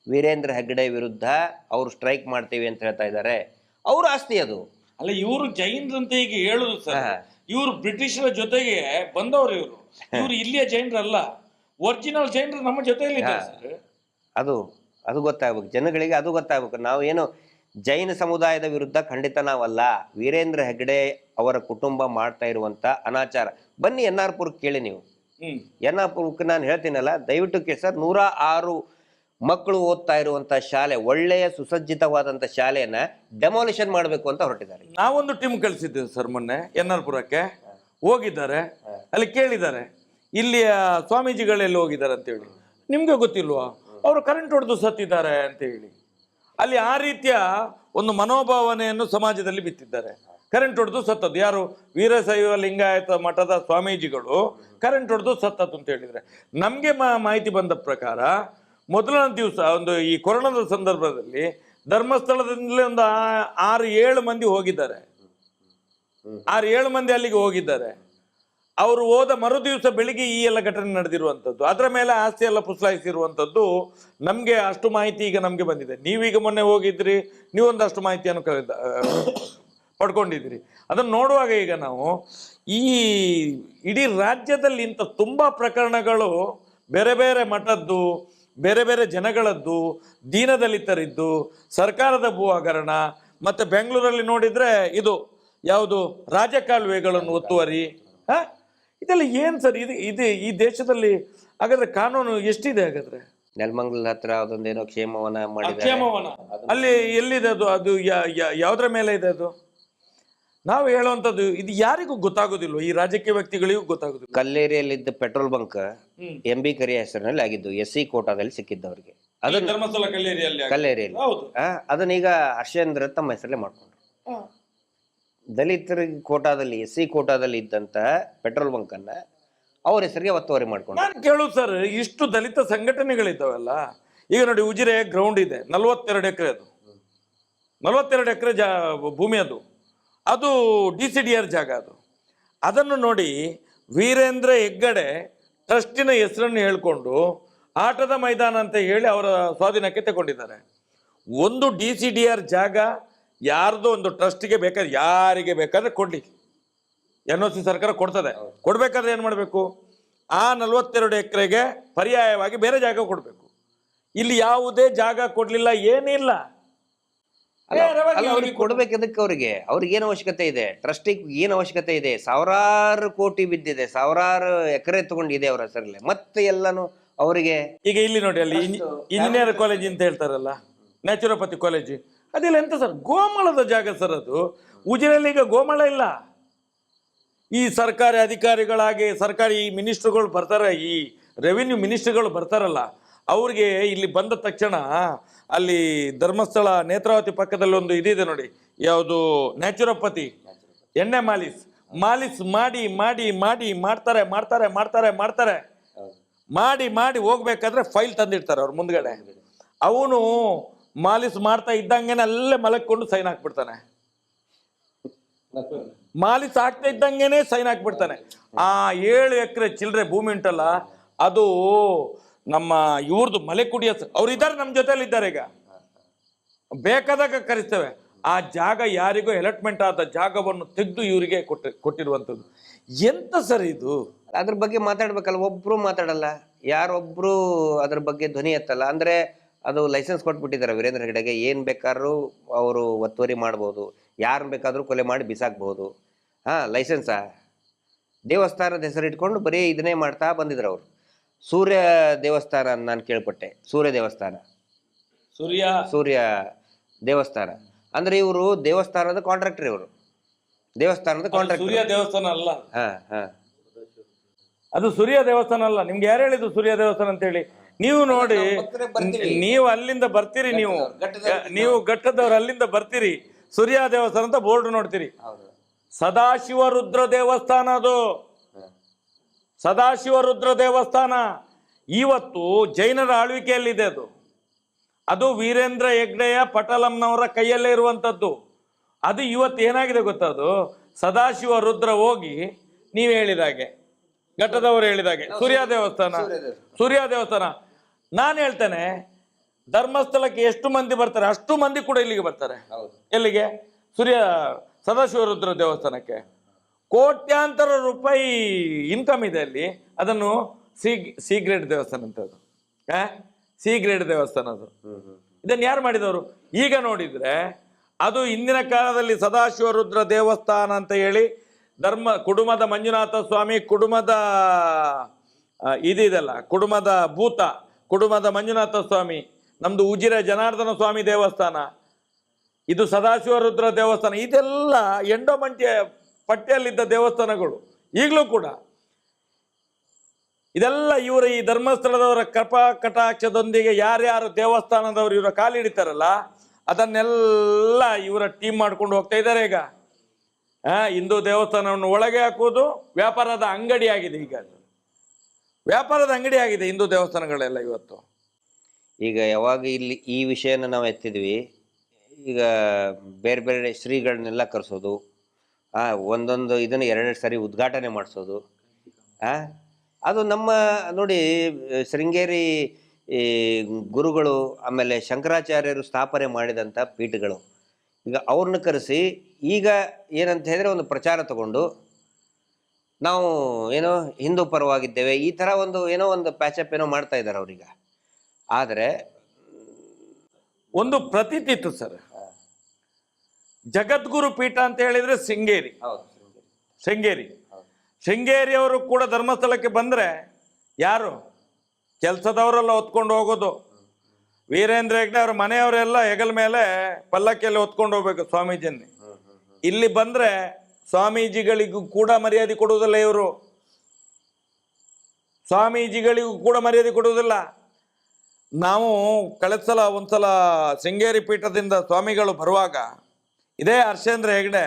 C: ವೀರೇಂದ್ರ ಹೆಗ್ಗಡೆ ವಿರುದ್ಧ ಅವರು ಸ್ಟ್ರೈಕ್ ಮಾಡ್ತೀವಿ ಅಂತ ಹೇಳ್ತಾ ಇದ್ದಾರೆ. ಅವ್ರ ಆಸ್ತಿ ಅದು.
B: ಅಲ್ಲ, ಇವರು ಜೈನರಂತ ಈಗ ಹೇಳುದು ಸರ್, ಇವರು ಬ್ರಿಟಿಷರ ಜೊತೆಗೆ ಬಂದವರು. ಇವರು ಇಲ್ಲಿಯ ಜೈನರಲ್ಲ, ಒರಿಜಿನಲ್ ಜೈನರು ನಮ್ಮ ಜೊತೆಯಲ್ಲಿ ಸರ್.
C: ಅದು ಗೊತ್ತಾಗ್ಬೇಕು ಜನಗಳಿಗೆ, ಅದು ಗೊತ್ತಾಗ್ಬೇಕು. ನಾವೇನು ಜೈನ ಸಮುದಾಯದ ವಿರುದ್ಧ ಖಂಡಿತ ನಾವಲ್ಲ. ವೀರೇಂದ್ರ ಹೆಗ್ಗಡೆ ಅವರ ಕುಟುಂಬ ಮಾಡ್ತಾ ಇರುವಂತ ಅನಾಚಾರ, ಬನ್ನಿ NR-ಪುರಕ್ಕೆ ಕೇಳಿ ನೀವು. ಎನ್ನಾಪುರಕ್ಕೆ ನಾನು ಹೇಳ್ತೀನಲ್ಲ, ದಯವಿಟ್ಟು ಸರ್ 106 ಮಕ್ಕಳು ಓದ್ತಾ ಇರುವಂತ ಶಾಲೆ, ಒಳ್ಳೆಯ ಸುಸಜ್ಜಿತವಾದಂತ ಶಾಲೆಯನ್ನ ಡೆಮಾಲಿಷನ್ ಮಾಡಬೇಕು ಅಂತ ಹೊರಟಿದ್ದಾರೆ.
B: ನಾವೊಂದು ಟೀಮ್ ಕಳಿಸಿದ್ದೇವೆ ಸರ್ ಮೊನ್ನೆ ಎನ್ನಾರ್ಪುರಕ್ಕೆ, ಹೋಗಿದ್ದಾರೆ, ಅಲ್ಲಿ ಕೇಳಿದ್ದಾರೆ ಇಲ್ಲಿಯ ಸ್ವಾಮೀಜಿಗಳೆಲ್ಲ ಹೋಗಿದ್ದಾರೆ ಅಂತ ಹೇಳಿ. ನಿಮ್ಗೆ ಗೊತ್ತಿಲ್ವಾ ಅವರು ಕರೆಂಟ್ ಹೊಡೆದು ಸತ್ತಿದ್ದಾರೆ ಅಂತ ಹೇಳಿ. ಅಲ್ಲಿ ಆ ರೀತಿಯ ಒಂದು ಮನೋಭಾವನೆಯನ್ನು ಸಮಾಜದಲ್ಲಿ ಬಿತ್ತಿದ್ದಾರೆ. ಕರೆಂಟ್ ಹೊಡೆದು ಸತ್ತದ್ದು ಯಾರು? ವೀರಶೈವ ಲಿಂಗಾಯತ ಮಠದ ಸ್ವಾಮೀಜಿಗಳು ಕರೆಂಟ್ ಹೊಡೆದು ಸತ್ತದ್ದು ಅಂತ ಹೇಳಿದ್ರೆ, ನಮ್ಗೆ ಮಾಹಿತಿ ಬಂದ ಪ್ರಕಾರ ಮೊದಲನೇ ದಿವಸ ಒಂದು ಈ ಕೊರೋನಾದ ಸಂದರ್ಭದಲ್ಲಿ ಧರ್ಮಸ್ಥಳದಿಂದಲೇ ಒಂದು 6-7 ಮಂದಿ ಹೋಗಿದ್ದಾರೆ. 6-7 ಮಂದಿ ಅಲ್ಲಿಗೆ ಹೋಗಿದ್ದಾರೆ. ಅವರು ಹೋದ ಮರು ದಿವಸ ಬೆಳಿಗ್ಗೆ ಈ ಎಲ್ಲ ಘಟನೆ ನಡೆದಿರುವಂಥದ್ದು, ಅದರ ಮೇಲೆ ಆಸ್ತಿ ಎಲ್ಲ ಪುಸ್ಲಾಯಿಸಿರುವಂಥದ್ದು ನಮಗೆ ಅಷ್ಟು ಮಾಹಿತಿ ಈಗ ನಮಗೆ ಬಂದಿದೆ. ನೀವೀಗ ಮೊನ್ನೆ ಹೋಗಿದ್ರಿ, ನೀವೊಂದಷ್ಟು ಮಾಹಿತಿಯನ್ನು ಪಡ್ಕೊಂಡಿದ್ದೀರಿ. ಅದನ್ನು ನೋಡುವಾಗ ಈಗ ನಾವು ಈ ಇಡೀ ರಾಜ್ಯದಲ್ಲಿ ಇಂಥ ತುಂಬ ಪ್ರಕರಣಗಳು ಬೇರೆ ಬೇರೆ ಮಠದ್ದು, ಬೇರೆ ಬೇರೆ ಜನಗಳದ್ದು, ದೀನದಲಿತರಿದ್ದು, ಸರ್ಕಾರದ ಭೂ ಹಗರಣ, ಮತ್ತು ಬೆಂಗಳೂರಲ್ಲಿ ನೋಡಿದರೆ ಇದು ಯಾವುದು ರಾಜಕಾಲುವೆಗಳನ್ನು ಒತ್ತುವರಿ, ಇದೆಲ್ಲ ಏನು ಸರ್? ಇದು ಈ ದೇಶದಲ್ಲಿ ಹಾಗಾದ್ರೆ ಕಾನೂನು ಎಷ್ಟಿದೆ? ಹಾಗಾದ್ರೆ
C: ನೆಲಮಂಗಲ ಹತ್ರ ಅದೊಂದೇನೋ ಕ್ಷೇಮವನ ಮಾಡಿದ್ದಾರೆ.
B: ಕ್ಷೇಮವನ ಅಲ್ಲಿ ಎಲ್ಲಿದೆ ಅದು? ಅದು ಯಾವುದ್ರ ಮೇಲೆ ಇದೆ ಅದು? ನಾವು ಹೇಳುವಂಥದ್ದು ಇದು ಯಾರಿಗೂ ಗೊತ್ತಾಗೋದಿಲ್ಲ, ಈ ರಾಜಕೀಯ ವ್ಯಕ್ತಿಗಳಿಗೂ ಗೊತ್ತಾಗೋದಿಲ್ಲ.
C: ಕಲ್ಲೇರಿಯಲ್ಲಿದ್ದ ಪೆಟ್ರೋಲ್ ಬಂಕ್ MB ಕರಿಯ ಹೆಸರಿನಲ್ಲಿ ಆಗಿದ್ದು, SC ಕೋಟಾದಲ್ಲಿ ಸಿಕ್ಕಿದ್ದವರಿಗೆ. ಅದನ್ನ
B: ಧರ್ಮಸ್ಥಳ
C: ಕಲ್ಲೇರಿಯಲ್ಲಿ ಅದನ್ನೀಗ ಹರ್ಷೇಂದ್ರ ತಮ್ಮ ಹೆಸರಲ್ಲೇ ಮಾಡ್ಕೊಂಡ್ರು. ದಲಿತರ ಕೋಟಾದಲ್ಲಿ SC ಕೋಟಾದಲ್ಲಿ ಇದ್ದಂತ ಪೆಟ್ರೋಲ್ ಬಂಕ್ ಅನ್ನ ಅವ್ರ ಹೆಸರಿಗೆ ಒತ್ತುವರಿ ಮಾಡ್ಕೊಂಡು.
B: ನಾನು ಕೇಳೋದು ಸರ್, ಇಷ್ಟು ದಲಿತ ಸಂಘಟನೆಗಳಿದ್ದಾವಲ್ಲ, ಈಗ ನೋಡಿ ಉಜಿರೆ ಗ್ರೌಂಡ್ ಇದೆ, 42 ಎಕರೆ, ಅದು 42 ಎಕರೆ ಭೂಮಿ, ಅದು DCDR ಜಾಗ. ಅದನ್ನು ನೋಡಿ ವೀರೇಂದ್ರ ಹೆಗ್ಗಡೆ ಟ್ರಸ್ಟಿನ ಹೆಸರನ್ನು ಹೇಳ್ಕೊಂಡು ಆಟದ ಮೈದಾನ ಅಂತ ಹೇಳಿ ಅವರ ಸ್ವಾಧೀನಕ್ಕೆ ತಗೊಂಡಿದ್ದಾರೆ. ಒಂದು DCDR ಜಾಗ ಯಾರ್ದೋ ಒಂದು ಟ್ರಸ್ಟಿಗೆ ಬೇಕಾದ್ರೆ ಯಾರಿಗೆ ಬೇಕಾದ್ರೆ ಕೊಡ್ಲಿ, NOC ಸರ್ಕಾರ ಕೊಡ್ತದೆ. ಕೊಡ್ಬೇಕಾದ್ರೆ ಏನು ಮಾಡಬೇಕು? ಆ 42 ಎಕರೆಗೆ ಪರ್ಯಾಯವಾಗಿ ಬೇರೆ ಜಾಗ ಕೊಡಬೇಕು. ಇಲ್ಲಿ ಯಾವುದೇ ಜಾಗ ಕೊಡ್ಲಿಲ್ಲ, ಏನಿಲ್ಲ.
C: ಅವ್ರಿಗೆ ಕೊಡ್ಬೇಕದಕ್ಕೆ ಅವ್ರಿಗೆ ಏನು ಅವಶ್ಯಕತೆ ಇದೆ? ಟ್ರಸ್ಟಿಗೆ ಏನು ಅವಶ್ಯಕತೆ ಇದೆ? ಸಾವಿರಾರು ಕೋಟಿ ಬಿದ್ದಿದೆ, ಸಾವಿರಾರು ಎಕರೆ ತಗೊಂಡಿದೆ ಅವರ ಹೆಸರಲ್ಲಿ, ಮತ್ತೆ ಎಲ್ಲಾನು ಅವರಿಗೆ.
B: ಈಗ ಇಲ್ಲಿ ನೋಡಿ, ಅಲ್ಲಿ ಇಂಜಿನಿಯರ್ ಕಾಲೇಜ್ ಅಂತ ಹೇಳ್ತಾರಲ್ಲ, ನ್ಯಾಚುರೋಪತಿ ಕಾಲೇಜ್, ಅದೆಲ್ಲ ಎಂತ ಸರ್? ಗೋಮಾಳದ ಜಾಗ ಸರ್ ಅದು. ಉಜಿರೆಯಲ್ಲಿ ಈಗ ಗೋಮಾಳ ಇಲ್ಲ. ಈ ಸರ್ಕಾರಿ ಅಧಿಕಾರಿಗಳಾಗಿ ಸರ್ಕಾರಿ ಮಿನಿಸ್ಟ್ರುಗಳು ಬರ್ತಾರೆ, ಈ ರೆವಿನ್ಯೂ ಮಿನಿಸ್ಟ್ರುಗಳು ಬರ್ತಾರಲ್ಲ, ಅವ್ರಿಗೆ ಇಲ್ಲಿ ಬಂದ ತಕ್ಷಣ ಅಲ್ಲಿ ಧರ್ಮಸ್ಥಳ ನೇತ್ರಾವತಿ ಪಕ್ಕದಲ್ಲಿ ಒಂದು ಇದಿದೆ ನೋಡಿ, ಯಾವುದು ನ್ಯಾಚುರೋಪತಿ ಎಣ್ಣೆ ಮಾಲಿಸ್ ಮಾಡಿ ಮಾಡಿ ಮಾಡಿ ಮಾಡ್ತಾರೆ ಮಾಡ್ತಾರೆ ಮಾಡ್ತಾರೆ ಮಾಡ್ತಾರೆ ಮಾಡಿ ಮಾಡಿ ಹೋಗ್ಬೇಕಾದ್ರೆ ಫೈಲ್ ತಂದಿರ್ತಾರೆ ಅವ್ರ ಮುಂದ್ಗಡೆ. ಅವನು ಮಾಲಿಸ್ ಮಾಡ್ತಾ ಇದ್ದಂಗೆನೆ ಅಲ್ಲೇ ಮಲಕ್ಕೊಂಡು ಸೈನ್ ಹಾಕ್ಬಿಡ್ತಾನೆ. ಮಾಲಿಸ್ ಆಗ್ತಾ ಇದ್ದಂಗೆನೆ ಸೈನ್ ಹಾಕ್ಬಿಡ್ತಾನೆ. ಆ 7 ಎಕರೆ ಚಿಲ್ಲರೆ ಭೂಮಿ ಉಂಟಲ್ಲ, ಅದು ನಮ್ಮ ಇವ್ರದ್ದು ಮಲೆಕುಡಿಯ ಅವ್ರು ಇದ್ದಾರೆ, ನಮ್ಮ ಜೊತೆಲಿ ಇದ್ದಾರೆ. ಈಗ ಬೇಕಾದಾಗ ಕರೆಸ್ತೇವೆ. ಆ ಜಾಗ ಯಾರಿಗೂ ಅಲಾಟ್ಮೆಂಟ್ ಆದ ಜಾಗವನ್ನು ತೆಗೆದು ಇವರಿಗೆ ಕೊಟ್ಟಿರುವಂಥದ್ದು. ಎಂತ ಸರ್ ಇದು?
C: ಅದ್ರ ಬಗ್ಗೆ ಮಾತಾಡ್ಬೇಕಲ್ಲ, ಒಬ್ರು ಮಾತಾಡಲ್ಲ, ಯಾರೊಬ್ರು ಅದ್ರ ಬಗ್ಗೆ ಧ್ವನಿ ಎತ್ತಲ್ಲ. ಅಂದ್ರೆ ಅದು ಲೈಸೆನ್ಸ್ ಕೊಟ್ಬಿಟ್ಟಿದ್ದಾರೆ ವೀರೇಂದ್ರ ಹೆಗಡೆಗೆ, ಏನ್ ಬೇಕಾದ್ರೂ ಅವರು ಒತ್ತುವರಿ ಮಾಡ್ಬೋದು, ಯಾರು ಬೇಕಾದ್ರೂ ಕೊಲೆ ಮಾಡಿ ಬಿಸಾಕ್ಬಹುದು. ಲೈಸೆನ್ಸಾ? ದೇವಸ್ಥಾನದ ಹೆಸರಿಟ್ಕೊಂಡು ಬರೀ ಇದನ್ನೇ ಮಾಡ್ತಾ ಬಂದಿದ್ರು ಅವರು. ಸೂರ್ಯ ದೇವಸ್ಥಾನ ನಾನು ಕೇಳ್ಪಟ್ಟೆ, ಸೂರ್ಯ ದೇವಸ್ಥಾನ ದೇವಸ್ಥಾನ ಅಂದ್ರೆ ಇವರು ದೇವಸ್ಥಾನದ ಕಾಂಟ್ರಾಕ್ಟರ್, ಇವರು ದೇವಸ್ಥಾನದ ಕಾಂಟ್ರಾಕ್ಟರ್.
B: ಸೂರ್ಯ ದೇವಸ್ಥಾನ ಅಲ್ಲ, ಅದು ಸೂರ್ಯ ದೇವಸ್ಥಾನ ಅಲ್ಲ. ನಿಮ್ಗೆ ಯಾರು ಹೇಳಿದ್ರು ಸೂರ್ಯ ದೇವಸ್ಥಾನ ಅಂತ ಹೇಳಿ? ನೀವು ನೋಡಿ, ನೀವು ಅಲ್ಲಿಂದ ಬರ್ತೀರಿ, ನೀವು ಘಟ್ಟದವ್ರು ಅಲ್ಲಿಂದ ಬರ್ತೀರಿ, ಸೂರ್ಯ ದೇವಸ್ಥಾನ ಅಂತ ಬೋರ್ಡ್ ನೋಡ್ತೀರಿ. ಸದಾಶಿವ ರುದ್ರ ದೇವಸ್ಥಾನ, ಅದು ಸದಾಶಿವ ರುದ್ರ ದೇವಸ್ಥಾನ ಇವತ್ತು ಜೈನರ ಆಳ್ವಿಕೆಯಲ್ಲಿದೆ. ಅದು ವೀರೇಂದ್ರ ಹೆಗ್ಡೆಯ ಪಟಲಂನವರ ಕೈಯಲ್ಲೇ ಇರುವಂಥದ್ದು. ಅದು ಇವತ್ತು ಏನಾಗಿದೆ ಗೊತ್ತದು? ಸದಾಶಿವ ರುದ್ರ ಹೋಗಿ ನೀವು ಹೇಳಿದಾಗೆ, ಘಟ್ಟದವರು ಹೇಳಿದಾಗೆ ಸೂರ್ಯ ದೇವಸ್ಥಾನ. ನಾನು ಹೇಳ್ತೇನೆ, ಧರ್ಮಸ್ಥಳಕ್ಕೆ ಎಷ್ಟು ಮಂದಿ ಬರ್ತಾರೆ ಅಷ್ಟು ಮಂದಿ ಕೂಡ ಇಲ್ಲಿಗೆ ಬರ್ತಾರೆ. ಎಲ್ಲಿಗೆ? ಸದಾಶಿವ ರುದ್ರ ದೇವಸ್ಥಾನಕ್ಕೆ ಕೋಟ್ಯಾಂತರ ರೂಪಾಯಿ ಇನ್ಕಮ್ ಇದೆ ಅಲ್ಲಿ. ಅದನ್ನು ಸಿ ಗ್ರೇಡ್ ದೇವಸ್ಥಾನ ಅಂತ, ಅದು ಸಿ ಗ್ರೇಡ್ ದೇವಸ್ಥಾನ ಅದು. ಇದನ್ನು ಯಾರು ಮಾಡಿದವರು? ಈಗ ನೋಡಿದ್ರೆ ಅದು ಹಿಂದಿನ ಕಾಲದಲ್ಲಿ ಸದಾಶಿವ ರುದ್ರ ದೇವಸ್ಥಾನ ಅಂತ ಹೇಳಿ ಕುಡುಮದ ಮಂಜುನಾಥ ಸ್ವಾಮಿ, ಕುಡುಮದ ಇದಿದೆಲ್ಲ ಕುಡುಮದ ಭೂತ, ಕುಡುಮದ ಮಂಜುನಾಥ ಸ್ವಾಮಿ, ನಮ್ದು ಉಜಿರೆ ಜನಾರ್ದನ ಸ್ವಾಮಿ ದೇವಸ್ಥಾನ, ಇದು ಸದಾಶಿವ ರುದ್ರ ದೇವಸ್ಥಾನ, ಇದೆಲ್ಲ ಎಂಡೋಮೆಂಟ್ ಪಟ್ಟಿಯಲ್ಲಿದ್ದ ದೇವಸ್ಥಾನಗಳು. ಈಗಲೂ ಕೂಡ ಇದೆಲ್ಲ ಇವರ ಈ ಧರ್ಮಸ್ಥಳದವರ ಕೃಪಾ ಕಟಾಕ್ಷದೊಂದಿಗೆ ಯಾರ್ಯಾರು ದೇವಸ್ಥಾನದವರು ಇವರ ಕಾಲಿಡಿತಾರಲ್ಲ ಅದನ್ನೆಲ್ಲ ಇವರ ಟೀಮ್ ಮಾಡ್ಕೊಂಡು ಹೋಗ್ತಾ ಇದ್ದಾರೆ. ಈಗ ಹಿಂದೂ ದೇವಸ್ಥಾನವನ್ನು ಒಳಗೆ ಹಾಕುವುದು ವ್ಯಾಪಾರದ ಅಂಗಡಿ ಆಗಿದೆ. ಈಗ ವ್ಯಾಪಾರದ ಅಂಗಡಿ ಆಗಿದೆ ಹಿಂದೂ ದೇವಸ್ಥಾನಗಳೆಲ್ಲ ಇವತ್ತು.
C: ಈಗ ಯಾವಾಗ ಇಲ್ಲಿ ಈ ವಿಷಯನ ನಾವು ಎತ್ತಿದ್ವಿ, ಈಗ ಬೇರೆ ಬೇರೆ ಶ್ರೀಗಳನ್ನೆಲ್ಲ ಕರೆಸೋದು, ಒಂದೊಂದು ಇದನ್ನು 2 ಸಾರಿ ಉದ್ಘಾಟನೆ ಮಾಡಿಸೋದು, ಅದು ನಮ್ಮ ನೋಡಿ ಶೃಂಗೇರಿ ಗುರುಗಳು ಆಮೇಲೆ ಶಂಕರಾಚಾರ್ಯರು ಸ್ಥಾಪನೆ ಮಾಡಿದಂಥ ಪೀಠಗಳು. ಈಗ ಅವ್ರನ್ನ ಕರೆಸಿ ಈಗ ಏನಂತ ಹೇಳಿದ್ರೆ ಒಂದು ಪ್ರಚಾರ ತಗೊಂಡು ನಾವು ಏನೋ ಹಿಂದೂ ಪರವಾಗಿದ್ದೇವೆ ಈ ಥರ ಒಂದು ಪ್ಯಾಚಪ್ ಏನೋ ಮಾಡ್ತಾ ಇದ್ದಾರೆ ಅವ್ರೀಗ. ಆದರೆ
B: ಒಂದು ಪ್ರತೀತಿ ಇತ್ತು ಸರ್, ಜಗದ್ಗುರು ಪೀಠ ಅಂತ ಹೇಳಿದ್ರೆ ಶೃಂಗೇರಿ. ಶೃಂಗೇರಿಯವರು ಕೂಡ ಧರ್ಮಸ್ಥಳಕ್ಕೆ ಬಂದರೆ ಯಾರು ಕೆಲಸದವರೆಲ್ಲ ಹೊತ್ಕೊಂಡು ಹೋಗೋದು. ವೀರೇಂದ್ರ ಹೆಗ್ಡೆ ಅವ್ರ ಮನೆಯವರೆಲ್ಲ ಹೆಗಲ ಮೇಲೆ ಪಲ್ಲಕ್ಕಿಯಲ್ಲಿ ಹೊತ್ಕೊಂಡು ಹೋಗ್ಬೇಕು ಸ್ವಾಮೀಜಿಯನ್ನೇ. ಇಲ್ಲಿ ಬಂದರೆ ಸ್ವಾಮೀಜಿಗಳಿಗೂ ಕೂಡ ಮರ್ಯಾದೆ ಕೊಡುವುದಿಲ್ಲ ಇವರು, ಸ್ವಾಮೀಜಿಗಳಿಗೂ ಕೂಡ ಮರ್ಯಾದೆ ಕೊಡುವುದಿಲ್ಲ. ನಾವು ಕಳೆದ ಸಲ ಒಂದ್ಸಲ ಶೃಂಗೇರಿ ಪೀಠದಿಂದ ಸ್ವಾಮಿಗಳು ಬರುವಾಗ ಇದೇ ಹರ್ಷೇಂದ್ರ ಹೆಗ್ಡೆ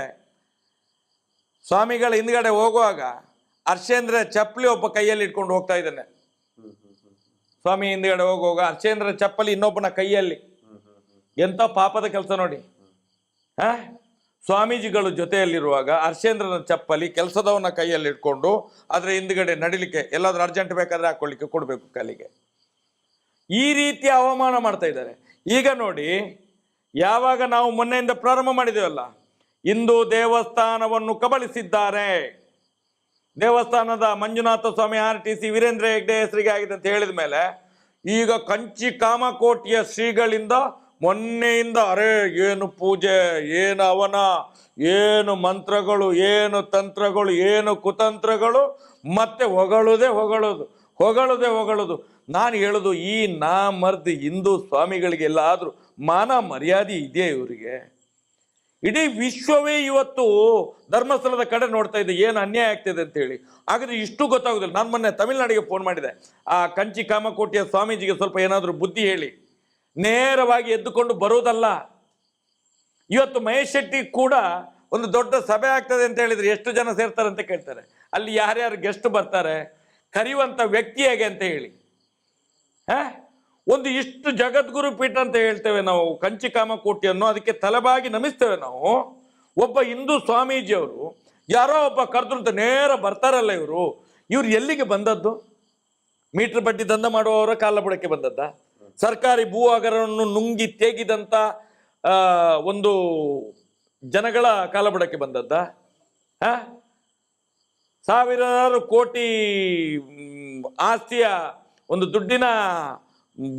B: ಸ್ವಾಮಿಗಳ ಹಿಂದ್ಗಡೆ ಹೋಗುವಾಗ ಹರ್ಷೇಂದ್ರ ಚಪ್ಪಲಿ ಒಬ್ಬ ಕೈಯಲ್ಲಿ ಇಟ್ಕೊಂಡು ಹೋಗ್ತಾ ಇದ್ದಾನೆ. ಸ್ವಾಮಿ ಹಿಂದ್ಗಡೆ ಹೋಗುವಾಗ ಹರ್ಷೇಂದ್ರ ಚಪ್ಪಲಿ ಇನ್ನೊಬ್ಬನ ಕೈಯಲ್ಲಿ. ಎಂಥ ಪಾಪದ ಕೆಲಸ ನೋಡಿ. ಸ್ವಾಮೀಜಿಗಳು ಜೊತೆಯಲ್ಲಿರುವಾಗ ಹರ್ಷೇಂದ್ರನ ಚಪ್ಪಲಿ ಕೆಲಸದವನ ಕೈಯಲ್ಲಿ ಇಟ್ಕೊಂಡು ಅದ್ರ ಹಿಂದ್ಗಡೆ ನಡಿಲಿಕ್ಕೆ ಎಲ್ಲಾದ್ರೂ ಅರ್ಜೆಂಟ್ ಬೇಕಾದ್ರೆ ಹಾಕೊಳ್ಳಿಕ್ಕೆ ಕೊಡಬೇಕು ಕಾಲಿಗೆ. ಈ ರೀತಿ ಅವಮಾನ ಮಾಡ್ತಾ ಇದ್ದಾರೆ. ಈಗ ನೋಡಿ, ಯಾವಾಗ ನಾವು ಮೊನ್ನೆಯಿಂದ ಪ್ರಾರಂಭ ಮಾಡಿದೇವಲ್ಲ, ಹಿಂದೂ ದೇವಸ್ಥಾನವನ್ನು ಕಬಳಿಸಿದ್ದಾರೆ, ದೇವಸ್ಥಾನದ ಮಂಜುನಾಥ ಸ್ವಾಮಿ RTC ವೀರೇಂದ್ರ ಹೆಗ್ಡೆ ಹೆಸರಿಗೆ ಆಗಿದೆ ಅಂತ ಹೇಳಿದ ಮೇಲೆ ಈಗ ಕಂಚಿ ಕಾಮಕೋಟಿಯ ಶ್ರೀಗಳಿಂದ ಮೊನ್ನೆಯಿಂದ ಅರೆ ಏನು ಪೂಜೆ, ಏನು ಅವನ, ಏನು ಮಂತ್ರಗಳು, ಏನು ತಂತ್ರಗಳು, ಏನು ಕುತಂತ್ರಗಳು, ಮತ್ತೆ ಹೊಗಳೋದು. ನಾನು ಹೇಳೋದು, ಈ ನಾಮರ್ದಿ ಹಿಂದೂ ಸ್ವಾಮಿಗಳಿಗೆಲ್ಲಾದರೂ ಮಾನ ಮರ್ಯಾದೆ ಇದೆಯಾ ಇವರಿಗೆ? ಇಡೀ ವಿಶ್ವವೇ ಇವತ್ತು ಧರ್ಮಸ್ಥಳದ ಕಡೆ ನೋಡ್ತಾ ಇದೆ, ಏನು ಅನ್ಯಾಯ ಆಗ್ತಿದೆ ಅಂತೇಳಿ. ಹಾಗಾದ್ರೆ ಇಷ್ಟು ಗೊತ್ತಾಗೋದಿಲ್ಲ. ನಾನು ಮೊನ್ನೆ ತಮಿಳ್ನಾಡಿಗೆ ಫೋನ್ ಮಾಡಿದೆ, ಆ ಕಂಚಿ ಕಾಮಕೋಟಿಯ ಸ್ವಾಮೀಜಿಗೆ ಸ್ವಲ್ಪ ಏನಾದರೂ ಬುದ್ಧಿ ಹೇಳಿ. ನೇರವಾಗಿ ಎದ್ದುಕೊಂಡು ಬರೋದಲ್ಲ. ಇವತ್ತು ಮಹೇಶ್ ಶೆಟ್ಟಿ ಕೂಡ ಒಂದು ದೊಡ್ಡ ಸಭೆ ಆಗ್ತದೆ ಅಂತ ಹೇಳಿದ್ರೆ ಎಷ್ಟು ಜನ ಸೇರ್ತಾರೆ ಅಂತ ಕೇಳ್ತಾರೆ. ಅಲ್ಲಿ ಯಾರ್ಯಾರು ಗೆಸ್ಟ್ ಬರ್ತಾರೆ, ಕರೆಯುವಂಥ ವ್ಯಕ್ತಿ ಹೇಗೆ ಅಂತ ಹೇಳಿ. ಒಂದು ಇಷ್ಟು ಜಗದ್ಗುರು ಪೀಠ ಅಂತ ಹೇಳ್ತೇವೆ ನಾವು ಕಂಚಿ ಕಾಮಕೋಟಿಯನ್ನು, ಅದಕ್ಕೆ ತಲೆಬಾಗಿ ನಮಿಸ್ತೇವೆ ನಾವು. ಒಬ್ಬ ಹಿಂದೂ ಸ್ವಾಮೀಜಿಯವರು ಯಾರೋ ಒಬ್ಬ ಕರೆದ್ರು ಅಂತ ನೇರ ಬರ್ತಾರಲ್ಲ ಇವ್ರು ಎಲ್ಲಿಗೆ ಬಂದದ್ದು? ಮೀಟರ್ ಬಡ್ಡಿ ದಂಧ ಮಾಡುವವರ ಕಾಲ ಬುಡಕ್ಕೆ ಬಂದದ್ದ? ಸರ್ಕಾರಿ ಭೂ ಹಗರವನ್ನು ನುಂಗಿ ತೇಗಿದಂಥ ಒಂದು ಜನಗಳ ಕಾಲಬುಡಕ್ಕೆ ಬಂದದ್ದ? ಸಾವಿರಾರು ಕೋಟಿ ಆಸ್ತಿಯ ಒಂದು ದುಡ್ಡಿನ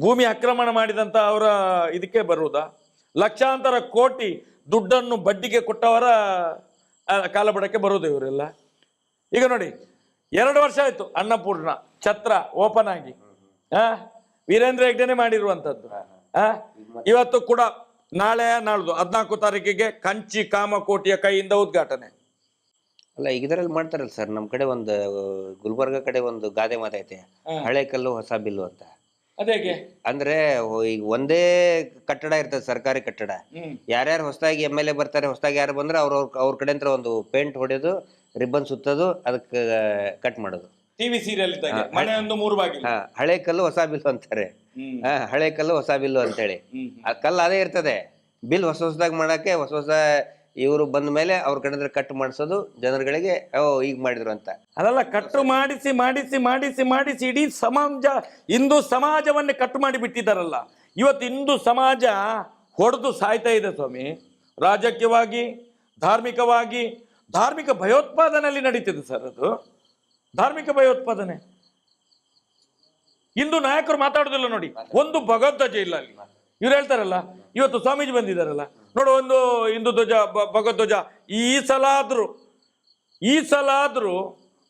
B: ಭೂಮಿ ಆಕ್ರಮಣ ಮಾಡಿದಂಥ ಅವರ ಇದಕ್ಕೆ ಬರುವುದಾ? ಲಕ್ಷಾಂತರ ಕೋಟಿ ದುಡ್ಡನ್ನು ಬಡ್ಡಿಗೆ ಕೊಟ್ಟವರ ಕಾಲಬುಡಕ್ಕೆ ಬರುವುದು ಇವರೆಲ್ಲ. ಈಗ ನೋಡಿ, 2 ವರ್ಷ ಆಯ್ತು ಅನ್ನಪೂರ್ಣ ಛತ್ರ ಓಪನ್ ಆಗಿ. ವೀರೇಂದ್ರ ಹೆಗ್ಡೆನೆ ಮಾಡಿರುವಂಥದ್ದು. ಇವತ್ತು ಕೂಡ ನಾಳೆ ನಾಳ್ದು 14 ತಾರೀಕಿಗೆ ಕಂಚಿ ಕಾಮಕೋಟಿಯ ಕೈಯಿಂದ ಉದ್ಘಾಟನೆ.
C: ಅಲ್ಲ, ಈಗ ಇದರಲ್ಲಿ ಮಾಡ್ತಾರಲ್ಲ ಸರ್, ನಮ್ಮ ಕಡೆ ಒಂದು ಗುಲ್ಬರ್ಗ ಕಡೆ ಒಂದು ಗಾದೆ ಮಾತೈತೆ, ಹಳೆ ಕಲ್ಲು ಹೊಸ ಬಿಲ್ಲು ಅಂತ.
B: ಅದೇಗೆ
C: ಅಂದ್ರೆ ಈಗ ಒಂದೇ ಕಟ್ಟಡ ಇರ್ತದೆ, ಸರ್ಕಾರಿ ಕಟ್ಟಡ. ಯಾರ್ಯಾರು ಹೊಸದಾಗಿ MLA ಬರ್ತಾರೆ, ಹೊಸದಾಗಿ ಯಾರು ಬಂದ್ರೆ ಅವ್ರ ಕಡೆ ಅಂತ ಒಂದು ಪೇಂಟ್ ಹೊಡೆಯೋದು, ರಿಬ್ಬನ್ ಸುತ್ತೋದು, ಅದಕ್ಕೆ ಕಟ್ ಮಾಡೋದು.
B: ಟಿವಿ ಸೀರಿಯಲ್
C: ಹಳೆ ಕಲ್ಲು ಹೊಸ ಬಿಲ್ಲು ಅಂತಾರೆ. ಹಳೆ ಕಲ್ಲು ಹೊಸ ಬಿಲ್ಲು ಅಂತೇಳಿ ಆ ಕಲ್ಲು ಅದೇ ಇರ್ತದೆ. ಬಿಲ್ ಹೊಸದಾಗಿ ಮಾಡಕ್ಕೆ ಹೊಸ ಇವರು ಬಂದ ಮೇಲೆ ಅವ್ರ ಕಡೆ ಕಟ್ ಮಾಡಿಸೋದು, ಜನರುಗಳಿಗೆ ಈಗ ಮಾಡಿದ್ರು ಅಂತ.
B: ಅದೆಲ್ಲ ಕಟ್ಟು ಮಾಡಿಸಿ ಇಡೀ ಸಮಾಜ, ಹಿಂದೂ ಸಮಾಜವನ್ನೇ ಕಟ್ಟು ಮಾಡಿ ಬಿಟ್ಟಿದ್ದಾರಲ್ಲ. ಇವತ್ತು ಹಿಂದೂ ಸಮಾಜ ಹೊಡೆದು ಸಾಯ್ತಾ ಇದೆ ಸ್ವಾಮಿ. ರಾಜಕೀಯವಾಗಿ, ಧಾರ್ಮಿಕವಾಗಿ, ಧಾರ್ಮಿಕ ಭಯೋತ್ಪಾದನೆಯಲ್ಲಿ ನಡೀತಿದೆ ಸರ್. ಅದು ಧಾರ್ಮಿಕ ಭಯೋತ್ಪಾದನೆ. ಹಿಂದೂ ನಾಯಕರು ಮಾತಾಡೋದಿಲ್ಲ ನೋಡಿ. ಒಂದು ಭಗವದ್ಧ್ವಜ ಇಲ್ಲ ಅಲ್ಲಿ. ಇವ್ರು ಹೇಳ್ತಾರಲ್ಲ, ಇವತ್ತು ಸ್ವಾಮೀಜಿ ಬಂದಿದ್ದಾರಲ್ಲ, ನೋಡು ಒಂದು ಹಿಂದೂ ಧ್ವಜ, ಭಗವದ್ಧ್ವಜ. ಈ ಸಲ ಆದ್ರೂ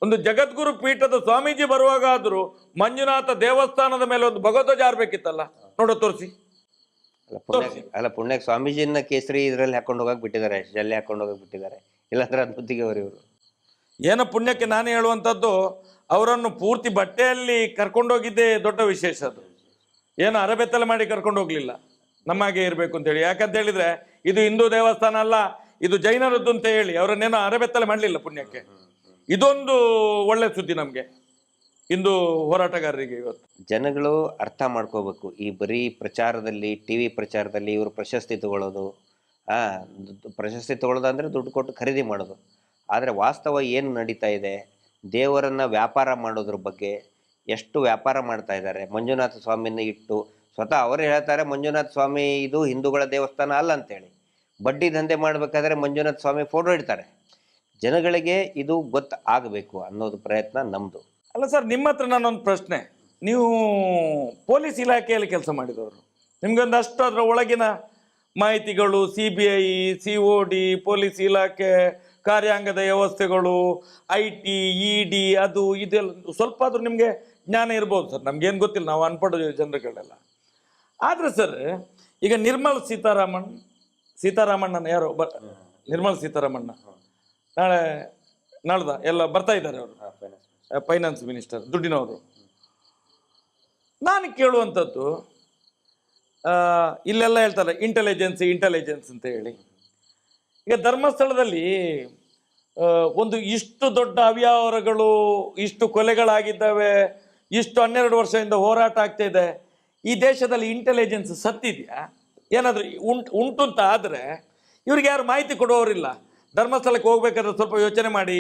B: ಒಂದು ಜಗದ್ಗುರು ಪೀಠದ ಸ್ವಾಮೀಜಿ ಬರುವಾಗಾದ್ರೂ ಮಂಜುನಾಥ ದೇವಸ್ಥಾನದ ಮೇಲೆ ಒಂದು ಭಗವಧ್ವಜ ಹಾರಬೇಕಿತ್ತಲ್ಲ, ನೋಡೋ ತೋರಿಸಿ.
C: ಪುಣ್ಯಕ್ಕೆ ಸ್ವಾಮೀಜಿನ ಕೇಸರಿ ಇದ್ರಲ್ಲಿ ಹಾಕೊಂಡು ಹೋಗಕ್ ಬಿಟ್ಟಿದ್ದಾರೆ, ಜಲ್ಲಿ ಹಾಕೊಂಡು ಹೋಗಕ್ ಬಿಟ್ಟಿದ್ದಾರೆ, ಇಲ್ಲಾಂದ್ರೆ ಅದ್ಭುತಿಗೆ ಅವರು ಇವರು.
B: ಏನೋ ಪುಣ್ಯಕ್ಕೆ ನಾನು ಹೇಳುವಂಥದ್ದು, ಅವರನ್ನು ಪೂರ್ತಿ ಬಟ್ಟೆಯಲ್ಲಿ ಕರ್ಕೊಂಡೋಗಿದ್ದೇ ದೊಡ್ಡ ವಿಶೇಷ. ಅದು ಏನು ಅರಬೆತ್ತಲೆ ಮಾಡಿ ಕರ್ಕೊಂಡು ಹೋಗ್ಲಿಲ್ಲ, ನಮ್ಮಾಗೆ ಇರಬೇಕು ಅಂತೇಳಿ. ಯಾಕಂತ ಹೇಳಿದ್ರೆ ಇದು ಹಿಂದೂ ದೇವಸ್ಥಾನ ಅಲ್ಲ, ಇದು ಜೈನರದ್ದು ಅಂತ ಹೇಳಿ ಅವರನ್ನೇನೋ ಅರಬೆತ್ತಲೆ ಮಾಡಲಿಲ್ಲ ಪುಣ್ಯಕ್ಕೆ. ಇದೊಂದು ಒಳ್ಳೆ ಸುದ್ದಿ ನಮಗೆ ಹಿಂದೂ ಹೋರಾಟಗಾರರಿಗೆ. ಇವತ್ತು
C: ಜನಗಳು ಅರ್ಥ ಮಾಡ್ಕೋಬೇಕು, ಈ ಬರೀ ಪ್ರಚಾರದಲ್ಲಿ, ಟಿವಿ ಪ್ರಚಾರದಲ್ಲಿ ಇವರು ಪ್ರಶಸ್ತಿ ತಗೊಳ್ಳೋದು, ಪ್ರಶಸ್ತಿ ತಗೊಳ್ಳೋದು ಅಂದರೆ ದುಡ್ಡು ಕೊಟ್ಟು ಖರೀದಿ ಮಾಡೋದು. ಆದರೆ ವಾಸ್ತವ ಏನು ನಡೀತಾ ಇದೆ, ದೇವರನ್ನು ವ್ಯಾಪಾರ ಮಾಡೋದ್ರ ಬಗ್ಗೆ ಎಷ್ಟು ವ್ಯಾಪಾರ ಮಾಡ್ತಾ ಇದ್ದಾರೆ. ಮಂಜುನಾಥ ಸ್ವಾಮಿನ ಇಟ್ಟು ಸ್ವತಃ ಅವರು ಹೇಳ್ತಾರೆ ಮಂಜುನಾಥ ಸ್ವಾಮಿ ಇದು ಹಿಂದೂಗಳ ದೇವಸ್ಥಾನ ಅಲ್ಲ ಅಂತೇಳಿ. ಬಡ್ಡಿ ದಂಧೆ ಮಾಡಬೇಕಾದ್ರೆ ಮಂಜುನಾಥ ಸ್ವಾಮಿ ಫೋಟೋ ಇಡ್ತಾರೆ. ಜನಗಳಿಗೆ ಇದು ಆಗಬೇಕು ಅನ್ನೋದು ಪ್ರಯತ್ನ ನಮ್ಮದು.
B: ಅಲ್ಲ ಸರ್, ನಿಮ್ಮ ಹತ್ರ ನಾನೊಂದು ಪ್ರಶ್ನೆ. ನೀವು ಪೊಲೀಸ್ ಇಲಾಖೆಯಲ್ಲಿ ಕೆಲಸ ಮಾಡಿದವರು, ನಿಮ್ಗೊಂದಷ್ಟು ಅದರ ಒಳಗಿನ ಮಾಹಿತಿಗಳು, CBI, COD, ಪೊಲೀಸ್ ಇಲಾಖೆ, ಕಾರ್ಯಾಂಗದ ವ್ಯವಸ್ಥೆಗಳು, IT, ED, ಅದು ಇದೆಲ್ಲ ಸ್ವಲ್ಪ ಆದರೂ ನಿಮಗೆ ಜ್ಞಾನ ಇರ್ಬೋದು ಸರ್. ನಮ್ಗೇನು ಗೊತ್ತಿಲ್ಲ, ನಾವು ಅನ್ಪಡ ಜನರುಗಳೆಲ್ಲ. ಆದರೆ ಸರ್, ಈಗ ಸೀತಾರಾಮಣ್ಣನ ಯಾರೋ ನಿರ್ಮಲಾ ಸೀತಾರಾಮಣ್ಣ ನಾಳ್ದ ಎಲ್ಲ ಬರ್ತಾ ಇದ್ದಾರೆ, ಅವರು ಫೈನಾನ್ಸ್ ಮಿನಿಸ್ಟರ್, ದುಡ್ಡಿನವರು. ನಾನು ಕೇಳುವಂಥದ್ದು, ಇಲ್ಲೆಲ್ಲ ಹೇಳ್ತಾರೆ ಇಂಟೆಲಿಜೆನ್ಸ್ ಅಂತ ಹೇಳಿ. ಈಗ ಧರ್ಮಸ್ಥಳದಲ್ಲಿ ಒಂದು ಇಷ್ಟು ದೊಡ್ಡ ಅವ್ಯವಹಾರಗಳು, ಇಷ್ಟು ಕೊಲೆಗಳಾಗಿದ್ದಾವೆ, ಇಷ್ಟು 12 ವರ್ಷದಿಂದ ಹೋರಾಟ ಆಗ್ತಾ ಇದೆ. ಈ ದೇಶದಲ್ಲಿ ಇಂಟೆಲಿಜೆನ್ಸ್ ಸತ್ತಿದೆಯಾ? ಏನಾದರೂ ಉಂಟು ಅಂತ ಆದರೆ ಇವ್ರಿಗೆ ಯಾರು ಮಾಹಿತಿ ಕೊಡುವವರಿಲ್ಲ. ಧರ್ಮಸ್ಥಳಕ್ಕೆ ಹೋಗ್ಬೇಕಾದ್ರೆ ಸ್ವಲ್ಪ ಯೋಚನೆ ಮಾಡಿ.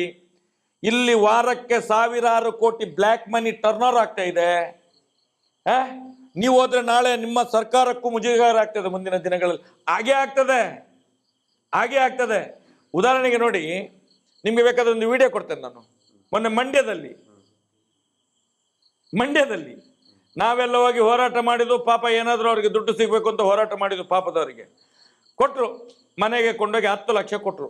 B: ಇಲ್ಲಿ ವಾರಕ್ಕೆ 1000 ಕೋಟಿ ಬ್ಲ್ಯಾಕ್ ಮನಿ ಟರ್ನ್ ಆಗ್ತಾ ಇದೆ. ನೀವು ಹೋದ್ರೆ ನಾಳೆ ನಿಮ್ಮ ಸರ್ಕಾರಕ್ಕೂ ಮುಜುಗರ ಆಗ್ತದೆ ಮುಂದಿನ ದಿನಗಳಲ್ಲಿ. ಹಾಗೆ ಆಗ್ತದೆ. ಉದಾಹರಣೆಗೆ ನೋಡಿ, ನಿಮ್ಗೆ ಬೇಕಾದ ಒಂದು ವಿಡಿಯೋ ಕೊಡ್ತೇನೆ ನಾನು. ಮೊನ್ನೆ ಮಂಡ್ಯದಲ್ಲಿ ನಾವೆಲ್ಲ ಹೋಗಿ ಹೋರಾಟ ಮಾಡಿದ್ದು, ಪಾಪ ಏನಾದರೂ ಅವ್ರಿಗೆ ದುಡ್ಡು ಸಿಗಬೇಕು ಅಂತ ಹೋರಾಟ ಮಾಡಿದ್ದು, ಪಾಪದವರಿಗೆ ಕೊಟ್ಟರು. ಮನೆಗೆ ಕೊಂಡೋಗಿ 10 ಲಕ್ಷ ಕೊಟ್ಟರು.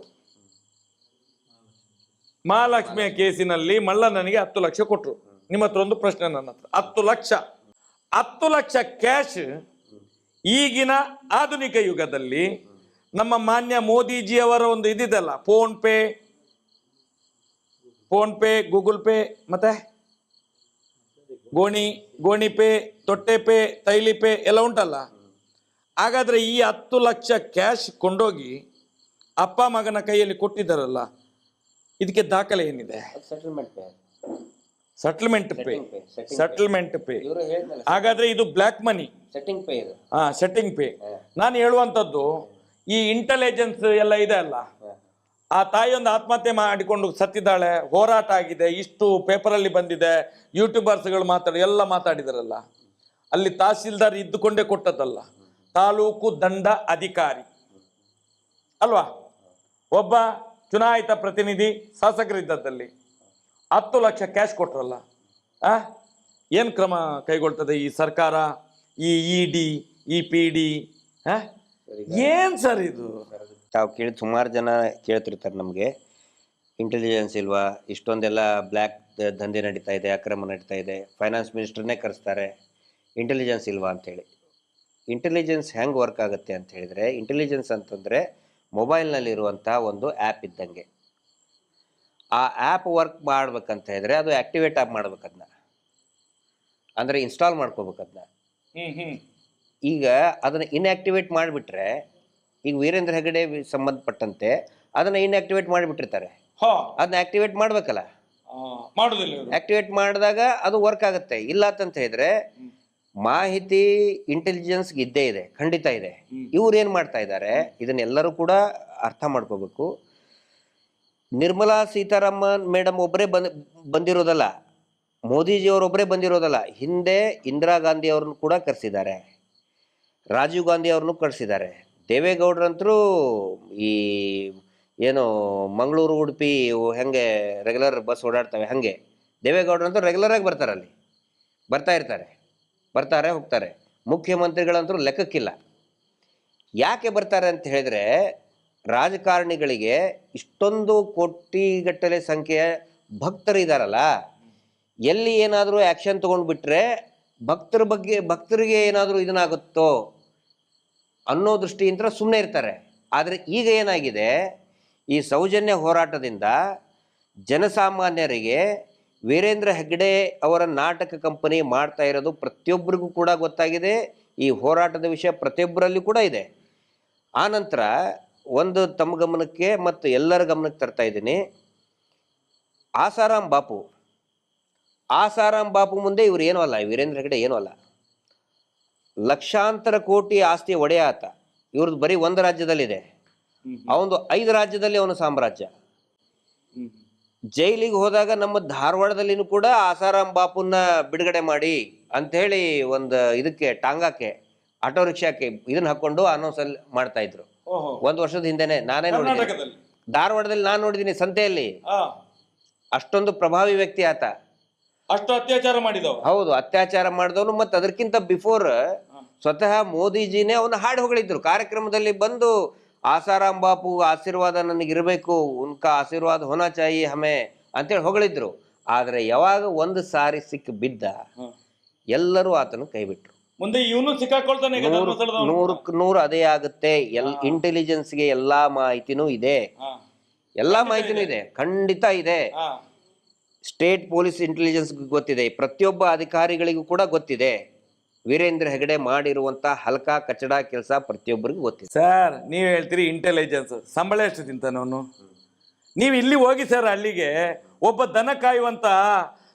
B: ಮಹಾಲಕ್ಷ್ಮಿಯ ಕೇಸಿನಲ್ಲಿ ಮಲ್ಲಣ್ಣನಿಗೆ 10 ಲಕ್ಷ ಕೊಟ್ಟರು. ನಿಮ್ಮ ಹತ್ರ ಒಂದು ಪ್ರಶ್ನೆ ನನ್ನ ಹತ್ರ. 10 ಲಕ್ಷ ಕ್ಯಾಶ್ ಈಗಿನ ಆಧುನಿಕ ಯುಗದಲ್ಲಿ ನಮ್ಮ ಮಾನ್ಯ ಮೋದಿಜಿಯವರ ಒಂದು ಇದಿದೆಲ್ಲ, ಫೋನ್ ಪೇ, ಗೂಗಲ್ ಪೇ, ಮತ್ತೆ ಗೋಣಿ ಪೇ, ತೊಟ್ಟೆ ಪೇ, ತೈಲಿ ಪೇ ಎಲ್ಲ ಉಂಟಲ್ಲ. ಹಾಗಾದ್ರೆ ಈ 10 ಲಕ್ಷ ಕ್ಯಾಶ್ ಕೊಂಡೋಗಿ ಅಪ್ಪ ಮಗನ ಕೈಯಲ್ಲಿ ಕೊಟ್ಟಿದ್ದಾರಲ್ಲ, ಇದಕ್ಕೆ ದಾಖಲೆ ಏನಿದೆ? Settlement pay. ಹಾಗಾದ್ರೆ ಇದು ಬ್ಲ್ಯಾಕ್ ಮನಿ, ಸೆಟ್ಟಿಂಗ್ ಪೇ. ನಾನು ಹೇಳುವಂಥದ್ದು, ಈ ಇಂಟೆಲಿಜೆನ್ಸ್ ಎಲ್ಲ ಇದೆ ಅಲ್ಲ, ಆ ತಾಯಿಯೊಂದು ಆತ್ಮಹತ್ಯೆ ಮಾಡಿಕೊಂಡು ಸತ್ತಿದ್ದಾಳೆ, ಹೋರಾಟ ಆಗಿದೆ, ಇಷ್ಟು ಪೇಪರಲ್ಲಿ ಬಂದಿದೆ, ಯೂಟ್ಯೂಬರ್ಸ್ಗಳು ಎಲ್ಲ ಮಾತಾಡಿದಾರಲ್ಲ. ಅಲ್ಲಿ ತಹಸೀಲ್ದಾರ್ ಇದ್ದುಕೊಂಡೇ ಕೊಟ್ಟದ್ದಲ್ಲ, ತಾಲೂಕು ದಂಡ ಅಧಿಕಾರಿ ಅಲ್ವಾ, ಒಬ್ಬ ಚುನಾಯಿತ ಪ್ರತಿನಿಧಿ ಶಾಸಕರಿದ್ದದಲ್ಲಿ 10 ಲಕ್ಷ ಕ್ಯಾಶ್ ಕೊಟ್ರಲ್ಲ. ಏನು ಕ್ರಮ ಕೈಗೊಳ್ತದೆ ಈ ಸರ್ಕಾರ, ಈ ED, ಈ PD? ಏನ್ ಸರ್ ಇದು?
C: ತಾವು ಕೇಳಿದ ಸುಮಾರು ಜನ ಕೇಳ್ತಿರ್ತಾರೆ ನಮಗೆ, ಇಂಟೆಲಿಜೆನ್ಸ್ ಇಲ್ವಾ, ಇಷ್ಟೊಂದೆಲ್ಲ ಬ್ಲ್ಯಾಕ್ ದಂಧೆ ನಡೀತಾ ಇದೆ, ಅಕ್ರಮ ನಡೀತಾ ಇದೆ, ಫೈನಾನ್ಸ್ ಮಿನಿಸ್ಟರ್ನೇ ಕರೆಸ್ತಾರೆ, ಇಂಟೆಲಿಜೆನ್ಸ್ ಇಲ್ವಾ ಅಂತೇಳಿ. ಇಂಟೆಲಿಜೆನ್ಸ್ ಹೆಂಗೆ ವರ್ಕ್ ಆಗುತ್ತೆ ಅಂತ ಹೇಳಿದರೆ, ಇಂಟೆಲಿಜೆನ್ಸ್ ಅಂತಂದರೆ ಮೊಬೈಲ್ನಲ್ಲಿರುವಂಥ ಒಂದು ಆ್ಯಪ್ ಇದ್ದಂಗೆ. ಆ ಆ್ಯಪ್ ವರ್ಕ್ ಮಾಡ್ಬೇಕಂತ ಹೇಳಿದ್ರೆ ಅದು ಆ್ಯಕ್ಟಿವೇಟ್ ಆಗಿ ಮಾಡ್ಬೇಕು, ಅದನ್ನ ಅಂದರೆ ಇನ್ಸ್ಟಾಲ್ ಮಾಡ್ಕೋಬೇಕು ಅದನ್ನ. ಈಗ ಅದನ್ನು ಇನ್ಆ್ಯಕ್ಟಿವೇಟ್ ಮಾಡಿಬಿಟ್ರೆ, ಈಗ ವೀರೇಂದ್ರ ಹೆಗಡೆ ಸಂಬಂಧಪಟ್ಟಂತೆ ಅದನ್ನು ಇನ್ಆ್ಯಕ್ಟಿವೇಟ್ ಮಾಡಿಬಿಟ್ಟಿರ್ತಾರೆ, ಅದನ್ನ ಆ್ಯಕ್ಟಿವೇಟ್ ಮಾಡಬೇಕಲ್ಲ, ಆ್ಯಕ್ಟಿವೇಟ್ ಮಾಡಿದಾಗ ಅದು ವರ್ಕ್ ಆಗುತ್ತೆ. ಇಲ್ಲ ಅಂತ ಹೇಳಿದ್ರೆ ಮಾಹಿತಿ ಇಂಟೆಲಿಜೆನ್ಸ್ಗೆ ಇದ್ದೇ ಇದೆ, ಖಂಡಿತ ಇದೆ. ಇವ್ರು ಏನು ಮಾಡ್ತಾ ಇದ್ದಾರೆ, ಇದನ್ನೆಲ್ಲರೂ ಕೂಡ ಅರ್ಥ ಮಾಡ್ಕೋಬೇಕು. ನಿರ್ಮಲಾ ಸೀತಾರಾಮನ್ ಮೇಡಮ್ ಒಬ್ಬರೇ ಬಂದಿರೋದಲ್ಲ, ಮೋದಿಜಿಯವರೊಬ್ಬರೇ ಬಂದಿರೋದಲ್ಲ, ಹಿಂದೆ ಇಂದಿರಾ ಗಾಂಧಿ ಅವ್ರನ್ನು ಕೂಡ ಕರೆಸಿದ್ದಾರೆ, ರಾಜೀವ್ ಗಾಂಧಿ ಅವ್ರನ್ನೂ ಕರೆಸಿದ್ದಾರೆ, ದೇವೇಗೌಡರಂತರೂ ಈ ಏನು ಮಂಗಳೂರು ಉಡುಪಿ ಹೆಂಗೆ ರೆಗ್ಯುಲರ್ ಬಸ್ ಓಡಾಡ್ತವೆ ಹಾಗೆ ದೇವೇಗೌಡರಂತೂ ರೆಗ್ಯುಲರಾಗಿ ಬರ್ತಾರೆ, ಬರ್ತಾರೆ ಹೋಗ್ತಾರೆ. ಮುಖ್ಯಮಂತ್ರಿಗಳಂತೂ ಲೆಕ್ಕಕ್ಕಿಲ್ಲ. ಯಾಕೆ ಬರ್ತಾರೆ ಅಂತ ಹೇಳಿದ್ರೆ, ರಾಜಕಾರಣಿಗಳಿಗೆ ಇಷ್ಟೊಂದು ಕೋಟಿಗಟ್ಟಲೆ ಸಂಖ್ಯೆಯ ಭಕ್ತರು ಇದಾರಲ್ಲ, ಎಲ್ಲಿ ಏನಾದರೂ ಆ್ಯಕ್ಷನ್ ತೊಗೊಂಡ್ಬಿಟ್ರೆ ಭಕ್ತರಿಗೆ ಏನಾದರೂ ಇದನ್ನಾಗುತ್ತೋ ಅನ್ನೋ ದೃಷ್ಟಿಯಿಂದ ಸುಮ್ಮನೆ ಇರ್ತಾರೆ. ಆದರೆ ಈಗ ಏನಾಗಿದೆ, ಈ ಸೌಜನ್ಯ ಹೋರಾಟದಿಂದ ಜನಸಾಮಾನ್ಯರಿಗೆ ವೀರೇಂದ್ರ ಹೆಗ್ಗಡೆ ಅವರ ನಾಟಕ ಕಂಪನಿ ಮಾಡ್ತಾ ಇರೋದು ಪ್ರತಿಯೊಬ್ಬರಿಗೂ ಕೂಡ ಗೊತ್ತಾಗಿದೆ. ಈ ಹೋರಾಟದ ವಿಷಯ ಪ್ರತಿಯೊಬ್ಬರಲ್ಲಿ ಕೂಡ ಇದೆ. ಆನಂತರ ಒಂದು ತಮ್ಮ ಗಮನಕ್ಕೆ ಮತ್ತು ಎಲ್ಲರ ಗಮನಕ್ಕೆ ತರ್ತಾ ಇದ್ದೀನಿ, ಆಸಾರಾಮ್ ಬಾಪು ಮುಂದೆ ಇವರು ಏನೂ ಅಲ್ಲ, ವೀರೇಂದ್ರ ಹೆಗ್ಗಡೆ ಏನೂ ಅಲ್ಲ. ಲಕ್ಷಾಂತರ ಕೋಟಿ ಆಸ್ತಿ ಒಡೆಯ ಆತ. ಇವ್ರದ್ದು ಬರೀ ಒಂದು ರಾಜ್ಯದಲ್ಲಿದೆ, ಅವನು 5 ರಾಜ್ಯದಲ್ಲಿ ಅವನ ಸಾಮ್ರಾಜ್ಯ. ಜೈಲಿಗೆ ಹೋದಾಗ ನಮ್ಮ ಧಾರವಾಡದಲ್ಲಿನೂ ಕೂಡ ಆಸಾರಾಮ್ ಬಾಪುನ ಬಿಡುಗಡೆ ಮಾಡಿ ಅಂಥೇಳಿ ಒಂದು ಇದಕ್ಕೆ ಟಾಂಗಾಕ್ಕೆ ಆಟೋ ರಿಕ್ಷಾಕ್ಕೆ ಇದನ್ನ ಹಾಕೊಂಡು ಅನೌನ್ಸ್ ಅಲ್ಲಿ ಮಾಡ್ತಾ ಇದ್ರು. 1 ವರ್ಷದ ಹಿಂದೆನೆ ನಾನೇ ನೋಡಿದ್ದೀನಿ, ಧಾರವಾಡದಲ್ಲಿ ನಾನು ನೋಡಿದ್ದೀನಿ ಸಂತೆಯಲ್ಲಿ. ಅಷ್ಟೊಂದು ಪ್ರಭಾವಿ ವ್ಯಕ್ತಿ ಆತ.
B: ಅಷ್ಟು ಅತ್ಯಾಚಾರ ಮಾಡಿದವ.
C: ಹೌದು, ಅತ್ಯಾಚಾರ ಮಾಡಿದವನು. ಮತ್ತು ಅದಕ್ಕಿಂತ ಬಿಫೋರ್ ಸ್ವತಃ ಮೋದಿಜಿನೇ ಅವನ ಹಾಡು ಹೊಗಳಿದ್ರು ಕಾರ್ಯಕ್ರಮದಲ್ಲಿ ಬಂದು. ಆಸಾರಾಮ್ ಬಾಪು ಆಶೀರ್ವಾದ ನನಗಿರಬೇಕು, ಉನ್ಕಾ ಆಶೀರ್ವಾದ ಹೋನಾ ಚಾಯಿ ಹಮೆ ಅಂತೇಳಿ ಹೊಗಳಿದ್ರು. ಆದರೆ ಯಾವಾಗ ಒಂದು ಸಾರಿ ಸಿಕ್ಕ ಬಿದ್ದ ಎಲ್ಲರೂ ಆತನು ಕೈ ಬಿಟ್ರು.
B: ಮುಂದೆ ಇವನು ಸಿಕ್ಕಾಕೊಳ್ತಾನೆ.
C: 100ಕ್ಕೆ 100 ಅದೇ ಆಗುತ್ತೆ. ಇಂಟೆಲಿಜೆನ್ಸ್ಗೆ ಎಲ್ಲಾ ಮಾಹಿತಿನೂ ಇದೆ, ಖಂಡಿತ ಇದೆ. ಸ್ಟೇಟ್ ಪೊಲೀಸ್ ಇಂಟೆಲಿಜೆನ್ಸ್ ಗೊತ್ತಿದೆ, ಪ್ರತಿಯೊಬ್ಬ ಅಧಿಕಾರಿಗಳಿಗೂ ಕೂಡ ಗೊತ್ತಿದೆ. ವೀರೇಂದ್ರ ಹೆಗ್ಗಡೆ ಮಾಡಿರುವಂತ ಹಲ್ಕಾ ಕಚಡ ಕೆಲಸ ಪ್ರತಿಯೊಬ್ಬರಿಗೂ ಗೊತ್ತಿದೆ.
B: ಸರ್, ನೀವು ಹೇಳ್ತೀರಿ ಇಂಟೆಲಿಜೆನ್ಸ್, ಸಂಬಳ ಎಷ್ಟು ತಿಂತಾನವನು? ನೀವು ಇಲ್ಲಿ ಹೋಗಿ ಸರ್, ಅಲ್ಲಿಗೆ ಒಬ್ಬ ದನ ಕಾಯುವಂತ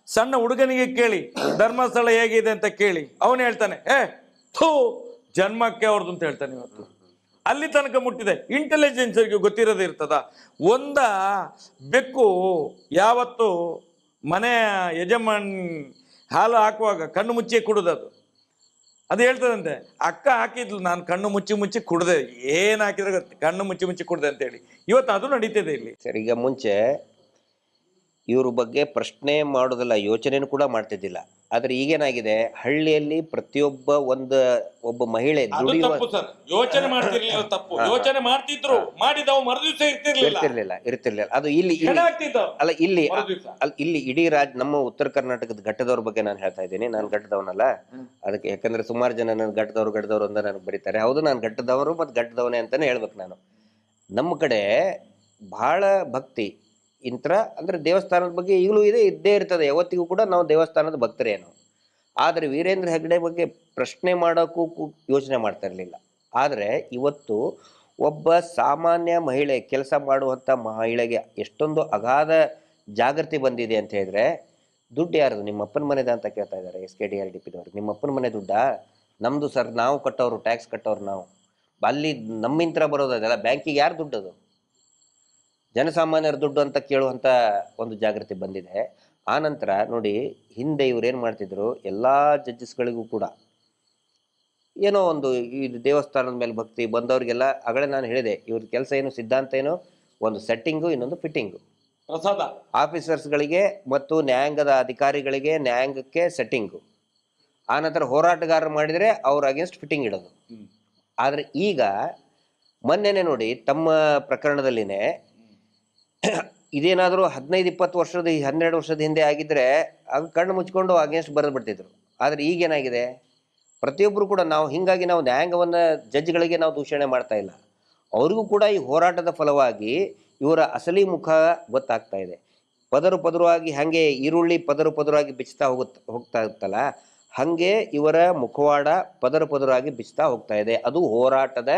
B: ಸಣ್ಣ ಹುಡುಗನಿಗೆ ಕೇಳಿ ಧರ್ಮಸ್ಥಳ ಹೇಗಿದೆ ಅಂತ ಕೇಳಿ, ಅವನು ಹೇಳ್ತಾನೆ ಥೂ ಜನ್ಮಕ್ಕೆ ಅವ್ರದ್ದು ಅಂತ ಹೇಳ್ತಾನೆ. ಇವತ್ತು ಅಲ್ಲಿ ತನಕ ಮುಟ್ಟಿದೆ. ಇಂಟೆಲಿಜೆನ್ಸ್ಗೆ ಗೊತ್ತಿರೋದೇ ಇರ್ತದ. ಒಂದ ಬೆಕ್ಕು ಯಾವತ್ತು ಮನೆಯ ಯಜಮಾನ್ ಹಾಲು ಹಾಕುವಾಗ ಕಣ್ಣು ಮುಚ್ಚಿ ಕುಡುದದು. ಅದು ಹೇಳ್ತದಂತೆ, ಅಕ್ಕ ಹಾಕಿದ್ಲು, ನಾನು ಕಣ್ಣು ಮುಚ್ಚಿ ಕುಡ್ದೆ, ಏನು ಹಾಕಿದ್ರೆ ಗೊತ್ತು, ಕಣ್ಣು ಮುಚ್ಚಿ ಕುಡ್ದೆ ಅಂತೇಳಿ. ಇವತ್ತು ಅದು ನಡೀತಿದೆ ಇಲ್ಲಿ.
C: ಸರ್, ಈಗ ಮುಂಚೆ ಇವ್ರ ಬಗ್ಗೆ ಪ್ರಶ್ನೆ ಮಾಡೋದಿಲ್ಲ, ಯೋಚನೆನೂ ಕೂಡ ಮಾಡ್ತಿದ್ದಿಲ್ಲ. ಆದ್ರೆ ಈಗೇನಾಗಿದೆ, ಹಳ್ಳಿಯಲ್ಲಿ ಪ್ರತಿಯೊಬ್ಬ ಒಬ್ಬ ಮಹಿಳೆ
B: ಯೋಚನೆ ಮಾಡ್ತಿರ್ಲಿಲ್ಲ, ತಪ್ಪು ಯೋಚನೆ ಮಾಡ್ತಿದ್ರು, ಮಾಡಿದವು ಮರುದಿವಸ
C: ಇರ್ತಿರ್ಲಿಲ್ಲ. ಅದು ಇಲ್ಲಿ ಅಲ್ಲ, ಇಲ್ಲಿ ಇಡೀ ನಮ್ಮ ಉತ್ತರ ಕರ್ನಾಟಕದ ಘಟ್ಟದವ್ರ ಬಗ್ಗೆ ನಾನು ಹೇಳ್ತಾ ಇದ್ದೀನಿ. ನಾನು ಘಟ್ಟದವನಲ್ಲ, ಅದಕ್ಕೆ ಯಾಕಂದ್ರೆ ಸುಮಾರು ಜನ ನನ್ನ ಘಟ್ಟದವರು ಅಂತ ನನಗೆ ಬರೀತಾರೆ. ಹೌದು, ನಾನು ಘಟ್ಟದವರು ಮತ್ತು ಘಟ್ಟದವನೇ ಅಂತಾನೆ ಹೇಳ್ಬೇಕು. ನಾನು ನಮ್ಮ ಕಡೆ ಬಹಳ ಭಕ್ತಿ ಅಂದ್ರೆ ದೇವಸ್ಥಾನದ ಬಗ್ಗೆ ಈಗಲೂ ಇದ್ದೇ ಇರ್ತದೆ. ಯಾವತ್ತಿಗೂ ಕೂಡ ನಾವು ದೇವಸ್ಥಾನದ ಭಕ್ತರೇನು. ಆದರೆ ವೀರೇಂದ್ರ ಹೆಗ್ಗಡೆ ಬಗ್ಗೆ ಪ್ರಶ್ನೆ ಮಾಡೋಕ್ಕೂ ಯೋಚನೆ ಮಾಡ್ತಾ ಇರಲಿಲ್ಲ. ಆದರೆ ಇವತ್ತು ಒಬ್ಬ ಸಾಮಾನ್ಯ ಮಹಿಳೆ, ಕೆಲಸ ಮಾಡುವಂಥ ಮಹಿಳೆಗೆ ಎಷ್ಟೊಂದು ಅಗಾಧ ಜಾಗೃತಿ ಬಂದಿದೆ ಅಂತ ಹೇಳಿದ್ರೆ, ದುಡ್ಡು ಯಾರದು? ನಿಮ್ಮ ಅಪ್ಪನ ಮನೆದ ಅಂತ ಕೇಳ್ತಾ ಇದ್ದಾರೆ SKDRDPದವ್ರು. ನಿಮ್ಮ ಅಪ್ಪನ ಮನೆ ದುಡ್ಡಾ? ನಮ್ಮದು ಸರ್, ನಾವು ಕಟ್ಟೋರು, ಟ್ಯಾಕ್ಸ್ ಕಟ್ಟೋರು ನಾವು. ಅಲ್ಲಿ ನಮ್ಮಿಂತ್ರ ಬರೋದಲ್ಲ, ಬ್ಯಾಂಕಿಗೆ ಯಾರು ದುಡ್ಡದು? ಜನಸಾಮಾನ್ಯರ ದುಡ್ಡು ಅಂತ ಕೇಳುವಂಥ ಒಂದು ಜಾಗೃತಿ ಬಂದಿದೆ. ಆನಂತರ ನೋಡಿ, ಹಿಂದೆ ಇವ್ರು ಏನು ಮಾಡ್ತಿದ್ರು, ಎಲ್ಲ ಜಡ್ಜಸ್ಗಳಿಗೂ ಕೂಡ ಏನೋ ಒಂದು ಈ ದೇವಸ್ಥಾನದ ಮೇಲೆ ಭಕ್ತಿ ಬಂದವ್ರಿಗೆಲ್ಲ ಆಗಲೇ ನಾನು ಹೇಳಿದೆ, ಇವ್ರ ಕೆಲಸ ಏನು, ಸಿದ್ಧಾಂತ ಏನು, ಒಂದು ಸೆಟ್ಟಿಂಗು, ಇನ್ನೊಂದು ಫಿಟ್ಟಿಂಗು. ಆಫೀಸರ್ಸ್ಗಳಿಗೆ ಮತ್ತು ನ್ಯಾಯಾಂಗದ ಅಧಿಕಾರಿಗಳಿಗೆ ನ್ಯಾಯಾಂಗಕ್ಕೆ ಸೆಟ್ಟಿಂಗು. ಆನಂತರ ಹೋರಾಟಗಾರರು ಮಾಡಿದರೆ ಅವ್ರ ಅಗೇನ್ಸ್ಟ್ ಫಿಟ್ಟಿಂಗ್ ಇಡೋದು. ಆದರೆ ಈಗ ಮೊನ್ನೆನೆ ನೋಡಿ, ತಮ್ಮ ಪ್ರಕರಣದಲ್ಲಿನೇ ಇದೇನಾದರೂ 15-20 ವರ್ಷದ 12 ವರ್ಷದ ಹಿಂದೆ ಆಗಿದ್ರೆ ಆಗ ಕಣ್ಣು ಮುಚ್ಕೊಂಡು ಅಗೇನ್ಸ್ಟ್ ಬರೆದು ಬಿಡ್ತಿದ್ರು. ಆದರೆ ಈಗೇನಾಗಿದೆ, ಪ್ರತಿಯೊಬ್ಬರು ಕೂಡ ಹೀಗಾಗಿ ನಾವು ನ್ಯಾಯಾಂಗವನ್ನು, ಜಡ್ಜ್ಗಳಿಗೆ ನಾವು ದೂಷಣೆ ಮಾಡ್ತಾ ಇಲ್ಲ. ಅವ್ರಿಗೂ ಕೂಡ ಈ ಹೋರಾಟದ ಫಲವಾಗಿ ಇವರ ಅಸಲಿ ಮುಖ ಗೊತ್ತಾಗ್ತಾ ಇದೆ. ಪದರವಾಗಿ ಹಾಗೆ ಈರುಳ್ಳಿ ಪದರವಾಗಿ ಬಿಚ್ಚುತ್ತಾ ಹೋಗ್ತಾ ಇತ್ತಲ್ಲ, ಹಾಗೆ ಇವರ ಮುಖವಾಡ ಪದರವಾಗಿ ಬಿಚ್ಚುತ್ತಾ ಹೋಗ್ತಾ ಇದೆ. ಅದು ಹೋರಾಟದ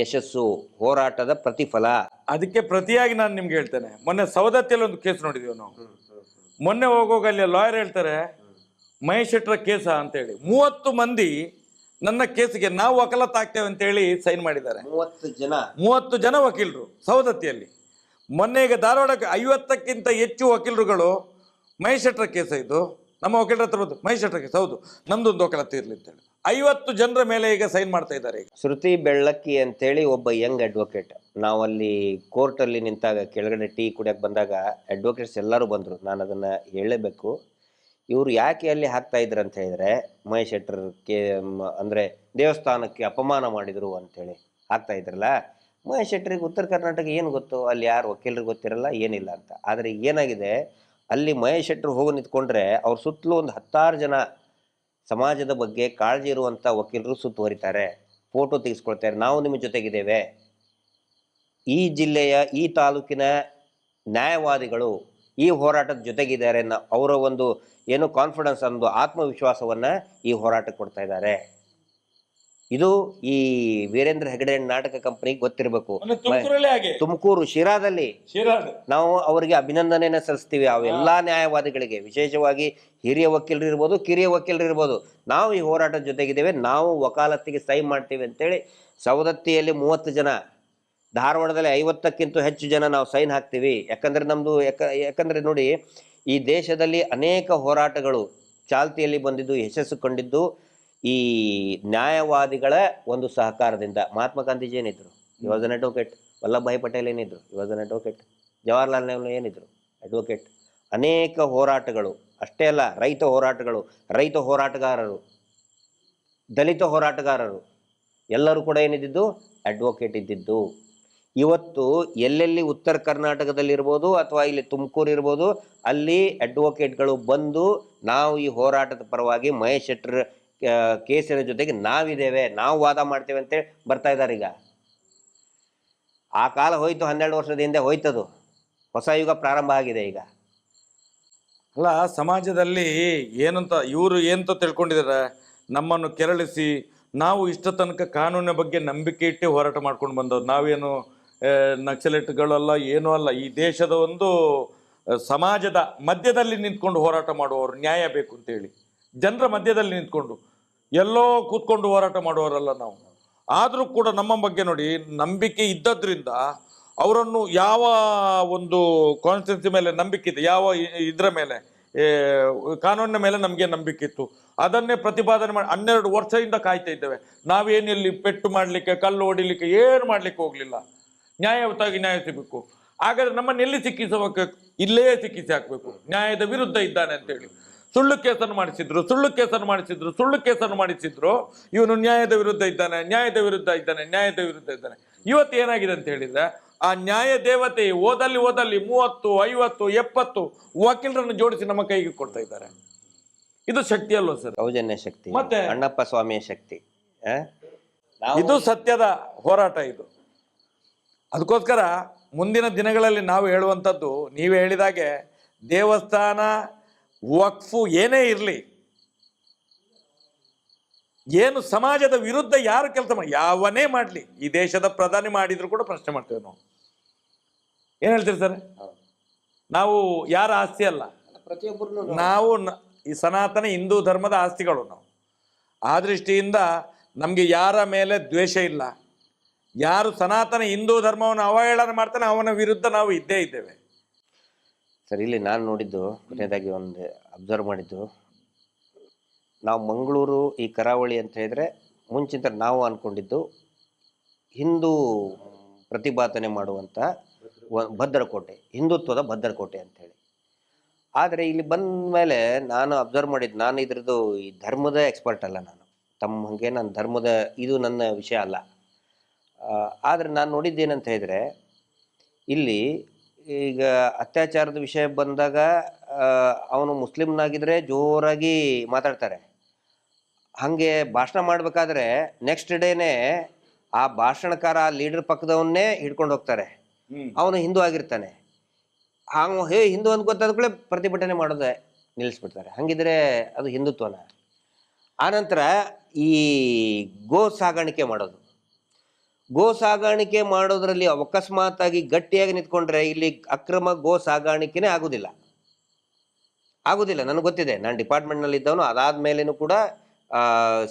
C: ಯಶಸ್ಸು, ಹೋರಾಟದ ಪ್ರತಿಫಲ.
B: ಅದಕ್ಕೆ ಪ್ರತಿಯಾಗಿ ನಾನು ನಿಮ್ಗೆ ಹೇಳ್ತೇನೆ, ಮೊನ್ನೆ ಸವದತ್ತಿಯಲ್ಲಿ ಒಂದು ಕೇಸ್ ನೋಡಿದೀವಿ ನಾವು. ಮೊನ್ನೆ ಹೋಗೋಗ ಅಲ್ಲಿ ಲಾಯರ್ ಹೇಳ್ತಾರೆ, ಮಹೇಶ್ ಶೆಟ್ಟರ ಕೇಸ ಅಂತೇಳಿ 30 ಮಂದಿ ನನ್ನ ಕೇಸಿಗೆ ನಾವು ವಕಾಲತ್ ಆಗ್ತೇವೆ ಅಂತೇಳಿ ಸೈನ್ ಮಾಡಿದ್ದಾರೆ. 30 ಜನ ವಕೀಲರು ಸವದತ್ತಿಯಲ್ಲಿ. ಮೊನ್ನೆ ಈಗ ಧಾರವಾಡಕ್ಕೆ 50ಕ್ಕಿಂತ ಹೆಚ್ಚು ವಕೀಲರುಗಳು ಮಹೇಶ್ ಶೆಟ್ಟರ ಕೇಸ, ಇದು ನಮ್ಮ ವಕೀಲರ ಹತ್ರ ಬಂದು ಮಹೇಶ್ ಶೆಟ್ಟರ ಕೇಸ್, ಹೌದು ನಮ್ದೊಂದು ವಕಾಲತ್ ಇರಲಿ ಅಂತೇಳಿ 50 ಜನರ ಮೇಲೆ ಈಗ ಸೈನ್ ಮಾಡ್ತಾ ಇದ್ದಾರೆ.
C: ಶ್ರುತಿ ಬೆಳ್ಳಕ್ಕಿ ಅಂತೇಳಿ ಒಬ್ಬ ಯಂಗ್ ಅಡ್ವೊಕೇಟ್. ನಾವಲ್ಲಿ ಕೋರ್ಟಲ್ಲಿ ನಿಂತಾಗ ಕೆಳಗಡೆ ಟೀ ಕುಡಿಯೋಕೆ ಬಂದಾಗ ಅಡ್ವೊಕೇಟ್ಸ್ ಎಲ್ಲರೂ ಬಂದರು. ನಾನು ಅದನ್ನು ಹೇಳಲೇಬೇಕು. ಇವರು ಯಾಕೆ ಅಲ್ಲಿ ಹಾಕ್ತಾ ಇದ್ರು ಅಂತ ಹೇಳಿದ್ರೆ, ಮಹೇಶ್ ಶೆಟ್ಟರ್ಗೆ ಅಂದರೆ ದೇವಸ್ಥಾನಕ್ಕೆ ಅಪಮಾನ ಮಾಡಿದರು ಅಂಥೇಳಿ ಹಾಕ್ತಾ ಇದ್ರಲ್ಲ. ಮಹೇಶ್ ಶೆಟ್ಟರಿಗೆ ಉತ್ತರ ಕರ್ನಾಟಕ ಏನು ಗೊತ್ತು, ಅಲ್ಲಿ ಯಾರು ವಕೀಲರಿಗೆ ಗೊತ್ತಿರಲ್ಲ, ಏನಿಲ್ಲ ಅಂತ. ಆದರೆ ಏನಾಗಿದೆ, ಅಲ್ಲಿ ಮಹೇಶ್ ಶೆಟ್ಟರು ಹೋಗಿ ನಿಂತ್ಕೊಂಡ್ರೆ ಅವ್ರ ಸುತ್ತಲೂ ಒಂದು 10 ಜನ ಸಮಾಜದ ಬಗ್ಗೆ ಕಾಳಜಿ ಇರುವಂಥ ವಕೀಲರು ಸುತ್ತುವರಿತಾರೆ, ಫೋಟೋ ತೆಗೆಸ್ಕೊಳ್ತಾರೆ, ನಾವು ನಿಮ್ಮ ಜೊತೆಗಿದ್ದೇವೆ. ಈ ಜಿಲ್ಲೆಯ ಈ ತಾಲೂಕಿನ ನ್ಯಾಯವಾದಿಗಳು ಈ ಹೋರಾಟದ ಜೊತೆಗಿದ್ದಾರೆ ಅನ್ನೋ ಅವರ ಒಂದು ಏನು ಕಾನ್ಫಿಡೆನ್ಸ್ ಅನ್ನೋ ಆತ್ಮವಿಶ್ವಾಸವನ್ನು ಈ ಹೋರಾಟಕ್ಕೆ ಕೊಡ್ತಾ ಇದ್ದಾರೆ. ಇದು ಈ ವೀರೇಂದ್ರ ಹೆಗಡೆ ನಾಟಕ ಕಂಪನಿಗೆ ಗೊತ್ತಿರಬೇಕು. ತುಮಕೂರು ಶಿರಾದಲ್ಲಿ ನಾವು ಅವರಿಗೆ ಅಭಿನಂದನೆಯನ್ನು ಸಲ್ಲಿಸ್ತೀವಿ. ಅವೆಲ್ಲಾ ನ್ಯಾಯವಾದಿಗಳಿಗೆ, ವಿಶೇಷವಾಗಿ ಹಿರಿಯ ವಕೀಲರು ಇರ್ಬೋದು, ಕಿರಿಯ ವಕೀಲರು ಇರ್ಬೋದು, ನಾವು ಈ ಹೋರಾಟದ ಜೊತೆಗಿದ್ದೇವೆ, ನಾವು ವಕಾಲತ್ತಿಗೆ ಸಹಿ ಮಾಡ್ತೀವಿ ಅಂತೇಳಿ ಸವದತ್ತಿಯಲ್ಲಿ 30 ಜನ, ಧಾರವಾಡದಲ್ಲಿ 50ಕ್ಕಿಂತ ಹೆಚ್ಚು ಜನ ನಾವು ಸೈನ್ ಹಾಕ್ತೀವಿ. ಯಾಕಂದರೆ ನಮ್ಮದು ಯಾಕಂದರೆ ನೋಡಿ, ಈ ದೇಶದಲ್ಲಿ ಅನೇಕ ಹೋರಾಟಗಳು ಚಾಲ್ತಿಯಲ್ಲಿ ಬಂದಿದ್ದು, ಯಶಸ್ಸು ಕಂಡಿದ್ದು ಈ ನ್ಯಾಯವಾದಿಗಳ ಒಂದು ಸಹಕಾರದಿಂದ. ಮಹಾತ್ಮ ಗಾಂಧೀಜಿ ಏನಿದ್ರು, ಈ was an advocate. Vallabhbhai Patel ಏನಿದ್ರು, ಈ was an advocate. Jawaharlal Nehru ಏನಿದ್ರು, ಅಡ್ವೊಕೇಟ್. ಅನೇಕ ಹೋರಾಟಗಳು, ಅಷ್ಟೇ ಅಲ್ಲ, ರೈತ ಹೋರಾಟಗಾರರು, ದಲಿತ ಹೋರಾಟಗಾರರು ಎಲ್ಲರೂ ಕೂಡ ಏನಿದ್ದು ಅಡ್ವೊಕೇಟ್ ಇದ್ದಿದ್ದು. ಇವತ್ತು ಎಲ್ಲೆಲ್ಲಿ ಉತ್ತರ ಕರ್ನಾಟಕದಲ್ಲಿರ್ಬೋದು ಅಥವಾ ಇಲ್ಲಿ ತುಮಕೂರು ಇರ್ಬೋದು, ಅಲ್ಲಿ ಅಡ್ವೊಕೇಟ್ಗಳು ಬಂದು ನಾವು ಈ ಹೋರಾಟದ ಪರವಾಗಿ ಮಹೇಶ್ ಶೆಟ್ಟರ್ ಕೇಸಿನ ಜೊತೆಗೆ ನಾವಿದ್ದೇವೆ, ನಾವು ವಾದ ಮಾಡ್ತೇವೆ ಅಂತೇಳಿ ಬರ್ತಾ ಇದ್ದಾರೆ. ಈಗ ಆ ಕಾಲ ಹೋಯ್ತು, 12 ವರ್ಷದ ಹಿಂದೆ ಹೋಯ್ತದು. ಹೊಸ ಯುಗ ಪ್ರಾರಂಭ ಆಗಿದೆ ಈಗ.
B: ಅಲ್ಲ, ಸಮಾಜದಲ್ಲಿ ಏನಂತ ಇವರು ಏನಂತ ತಿಳ್ಕೊಂಡಿದ್ದಾರೆ, ನಮ್ಮನ್ನು ಕೆರಳಿಸಿ ನಾವು ಇಷ್ಟ ತನಕ ಕಾನೂನಿನ ಬಗ್ಗೆ ನಂಬಿಕೆ ಇಟ್ಟು ಹೋರಾಟ ಮಾಡ್ಕೊಂಡು ಬಂದವ್ರು. ನಾವೇನು ನಕ್ಸಲೇಟ್ಗಳೆಲ್ಲ ಏನೂ ಅಲ್ಲ. ಈ ದೇಶದ ಒಂದು ಸಮಾಜದ ಮಧ್ಯದಲ್ಲಿ ನಿಂತ್ಕೊಂಡು ಹೋರಾಟ ಮಾಡುವವರು, ನ್ಯಾಯ ಬೇಕು ಅಂತೇಳಿ ಜನರ ಮಧ್ಯದಲ್ಲಿ ನಿಂತ್ಕೊಂಡು ಎಲ್ಲೋ ಕೂತ್ಕೊಂಡು ಹೋರಾಟ ಮಾಡುವವರಲ್ಲ ನಾವು. ಆದರೂ ಕೂಡ ನಮ್ಮ ಬಗ್ಗೆ ನೋಡಿ, ನಂಬಿಕೆ ಇದ್ದದ್ರಿಂದ ಅವರನ್ನು ಯಾವ ಒಂದು ಕಾನ್ಸ್ಟಿಟ್ಯೂನ್ಸಿ ಮೇಲೆ ನಂಬಿಕೆ ಇದೆ, ಯಾವ ಇದರ ಮೇಲೆ, ಕಾನೂನಿನ ಮೇಲೆ ನಮಗೆ ನಂಬಿಕೆ ಇತ್ತು, ಅದನ್ನೇ ಪ್ರತಿಪಾದನೆ ಮಾಡಿ 12 ವರ್ಷದಿಂದ ಕಾಯ್ತಾ ಇದ್ದೇವೆ. ನಾವೇನಿಲ್ಲಿ ಪೆಟ್ಟು ಮಾಡಲಿಕ್ಕೆ, ಕಲ್ಲು ಹೊಡಿಲಿಕ್ಕೆ ಏನು ಮಾಡಲಿಕ್ಕೆ ಹೋಗಲಿಲ್ಲ. ನ್ಯಾಯಯುತವಾಗಿ ನ್ಯಾಯ ಸಿಗಬೇಕು. ಹಾಗಾದ್ರೆ ನಮ್ಮನ್ನು ಎಲ್ಲಿ ಸಿಕ್ಕಿಸಬೇಕು? ಇಲ್ಲೇ ಸಿಕ್ಕಿಸಿ ಹಾಕಬೇಕು. ನ್ಯಾಯದ ವಿರುದ್ಧ ಇದ್ದಾನೆ ಅಂತೇಳಿ ಸುಳ್ಳು ಕೇಸನ್ನು ಮಾಡಿಸಿದ್ರು. ಇವನು ನ್ಯಾಯದ ವಿರುದ್ಧ ಇದ್ದಾನೆ. ಇವತ್ತು ಏನಾಗಿದೆ ಅಂತ ಹೇಳಿದ್ರೆ, ಆ ನ್ಯಾಯ ದೇವತೆ ಓದಲ್ಲಿ 30, 50, 70 ವಕೀಲರನ್ನು ಜೋಡಿಸಿ ನಮ್ಮ ಕೈಗೆ ಕೊಡ್ತಾ ಇದ್ದಾರೆ. ಇದು ಶಕ್ತಿ ಅಲ್ವ ಸರ್?
C: ಸೌಜನ್ಯ ಶಕ್ತಿ, ಮತ್ತೆ ಅಣ್ಣಪ್ಪ ಸ್ವಾಮಿಯ ಶಕ್ತಿ.
B: ಇದು ಸತ್ಯದ ಹೋರಾಟ ಇದು. ಅದಕ್ಕೋಸ್ಕರ ಮುಂದಿನ ದಿನಗಳಲ್ಲಿ ನಾವು ಹೇಳುವಂಥದ್ದು, ನೀವೇ ಹೇಳಿದಾಗೆ ದೇವಸ್ಥಾನ, ವಕ್ಫು ಏನೇ ಇರಲಿ, ಏನು ಸಮಾಜದ ವಿರುದ್ಧ ಯಾರು ಕೆಲಸ ಮಾಡಿ, ಯಾವನೇ ಮಾಡಲಿ, ಈ ದೇಶದ ಪ್ರಧಾನಿ ಮಾಡಿದ್ರು ಕೂಡ ಪ್ರಶ್ನೆ ಮಾಡ್ತೇವೆ ನಾವು. ಏನು ಹೇಳ್ತೀರಿ ಸರ್? ನಾವು ಯಾರ ಆಸ್ತಿ ಅಲ್ಲ,
C: ಪ್ರತಿಯೊಬ್ಬರು
B: ನಾವು ಈ ಸನಾತನ ಹಿಂದೂ ಧರ್ಮದ ಆಸ್ತಿಗಳು ನಾವು. ಆ ದೃಷ್ಟಿಯಿಂದ ನಮಗೆ ಯಾರ ಮೇಲೆ ದ್ವೇಷ ಇಲ್ಲ. ಯಾರು ಸನಾತನ ಹಿಂದೂ ಧರ್ಮವನ್ನು ಅವಹೇಳನ ಮಾಡ್ತಾನೆ ಅವನ ವಿರುದ್ಧ ನಾವು ಇದ್ದೇ ಇದ್ದೇವೆ.
C: ಸರ್, ಇಲ್ಲಿ ನಾನು ನೋಡಿದ್ದು, ಕೊನೆಯದಾಗಿ ಒಂದು ಅಬ್ಸರ್ವ್ ಮಾಡಿದ್ದು, ನಾವು ಮಂಗಳೂರು ಈ ಕರಾವಳಿ ಅಂತ ಹೇಳಿದ್ರೆ ಮುಂಚಿನ ನಾವು ಅಂದ್ಕೊಂಡಿದ್ದು ಹಿಂದೂ ಪ್ರತಿಭಟನೆ ಮಾಡುವಂಥ ಭದ್ರಕೋಟೆ, ಹಿಂದುತ್ವದ ಭದ್ರಕೋಟೆ ಅಂಥೇಳಿ. ಆದರೆ ಇಲ್ಲಿ ಬಂದ ಮೇಲೆ ನಾನು ಅಬ್ಸರ್ವ್ ಮಾಡಿದ್ದು, ನಾನು ಇದ್ರದ್ದು ಈ ಧರ್ಮದ ಎಕ್ಸ್ಪರ್ಟ್ ಅಲ್ಲ, ನಾನು ತಮ್ಮ ಹಾಗೆ ನಾನು ಧರ್ಮದ ಇದು ನನ್ನ ವಿಷಯ ಅಲ್ಲ. ಆದರೆ ನಾನು ನೋಡಿದ್ದೇನಂತ ಹೇಳಿದರೆ, ಇಲ್ಲಿ ಈಗ ಅತ್ಯಾಚಾರದ ವಿಷಯ ಬಂದಾಗ ಅವನು ಮುಸ್ಲಿಮ್ನಾಗಿದ್ದರೆ ಜೋರಾಗಿ ಮಾತಾಡ್ತಾರೆ. ಹಾಗೆ ಭಾಷಣ ಮಾಡಬೇಕಾದ್ರೆ ನೆಕ್ಸ್ಟ್ ಡೇನೇ ಆ ಭಾಷಣಕಾರ, ಆ ಲೀಡರ್ ಪಕ್ಕದವನ್ನೇ ಹಿಡ್ಕೊಂಡು ಹೋಗ್ತಾರೆ. ಅವನು ಹಿಂದೂ ಆಗಿರ್ತಾನೆ. ಹಿಂದೂ ಅಂತ ಗೊತ್ತಾದ ಕೂಡ ಪ್ರತಿಭಟನೆ ಮಾಡೋದೇ ನಿಲ್ಲಿಸ್ಬಿಡ್ತಾರೆ. ಹಾಗಿದ್ರೆ ಅದು ಹಿಂದುತ್ವನ? ಆನಂತರ ಈ ಗೋ ಸಾಗಾಣಿಕೆ ಮಾಡೋದ್ರಲ್ಲಿ ಅಕಸ್ಮಾತಾಗಿ ಗಟ್ಟಿಯಾಗಿ ನಿಂತ್ಕೊಂಡ್ರೆ ಇಲ್ಲಿ ಅಕ್ರಮ ಗೋ ಸಾಗಾಣಿಕೆನೇ ಆಗುದಿಲ್ಲ. ನನಗೆ ಗೊತ್ತಿದೆ, ನಾನು ಡಿಪಾರ್ಟ್ಮೆಂಟ್ನಲ್ಲಿ ಇದ್ದವನು. ಅದಾದ್ಮೇಲೇನು ಕೂಡ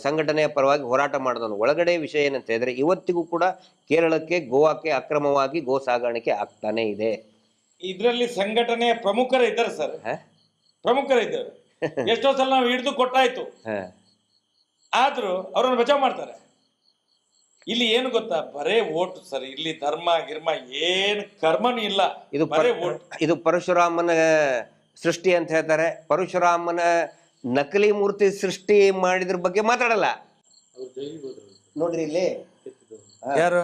C: ಸಂಘಟನೆಯ ಪರವಾಗಿ ಹೋರಾಟ ಮಾಡಿದವನು. ಒಳಗಡೆ ವಿಷಯ ಏನಂತ ಹೇಳಿದ್ರೆ, ಇವತ್ತಿಗೂ ಕೂಡ ಕೇರಳಕ್ಕೆ, ಗೋವಾಕ್ಕೆ ಅಕ್ರಮವಾಗಿ ಗೋ ಸಾಗಾಣಿಕೆ ಆಗ್ತಾನೆ ಇದೆ.
B: ಇದರಲ್ಲಿ ಸಂಘಟನೆಯ ಪ್ರಮುಖರು ಇದ್ದಾರೆ ಸರ್, ಪ್ರಮುಖರಿದ್ದಾರೆ. ಎಷ್ಟೋ ಸಲ ನಾವು ಹಿಡಿದು ಕೊಟ್ಟಾಯ್ತು, ಆದ್ರೂ ಅವರನ್ನು ಬಚಾವ್ ಮಾಡ್ತಾರೆ. ಇಲ್ಲಿ ಏನು ಗೊತ್ತಾ, ಬರೇ ಓಟು ಸರ್. ಇಲ್ಲಿ ಧರ್ಮ ಗಿರ್ಮ ಏನು ಕರ್ಮನೂ ಇಲ್ಲ,
C: ಇದು ಬರೇ ಓಟ್. ಇದು ಪರಶುರಾಮನ ಸೃಷ್ಟಿ ಅಂತ ಹೇಳ್ತಾರೆ. ಪರಶುರಾಮನ ನಕಲಿ ಮೂರ್ತಿ ಸೃಷ್ಟಿ ಮಾಡಿದ್ರ ಬಗ್ಗೆ ಮಾತಾಡಲ್ಲ. ನೋಡ್ರಿ ಇಲ್ಲಿ
B: ಯಾರು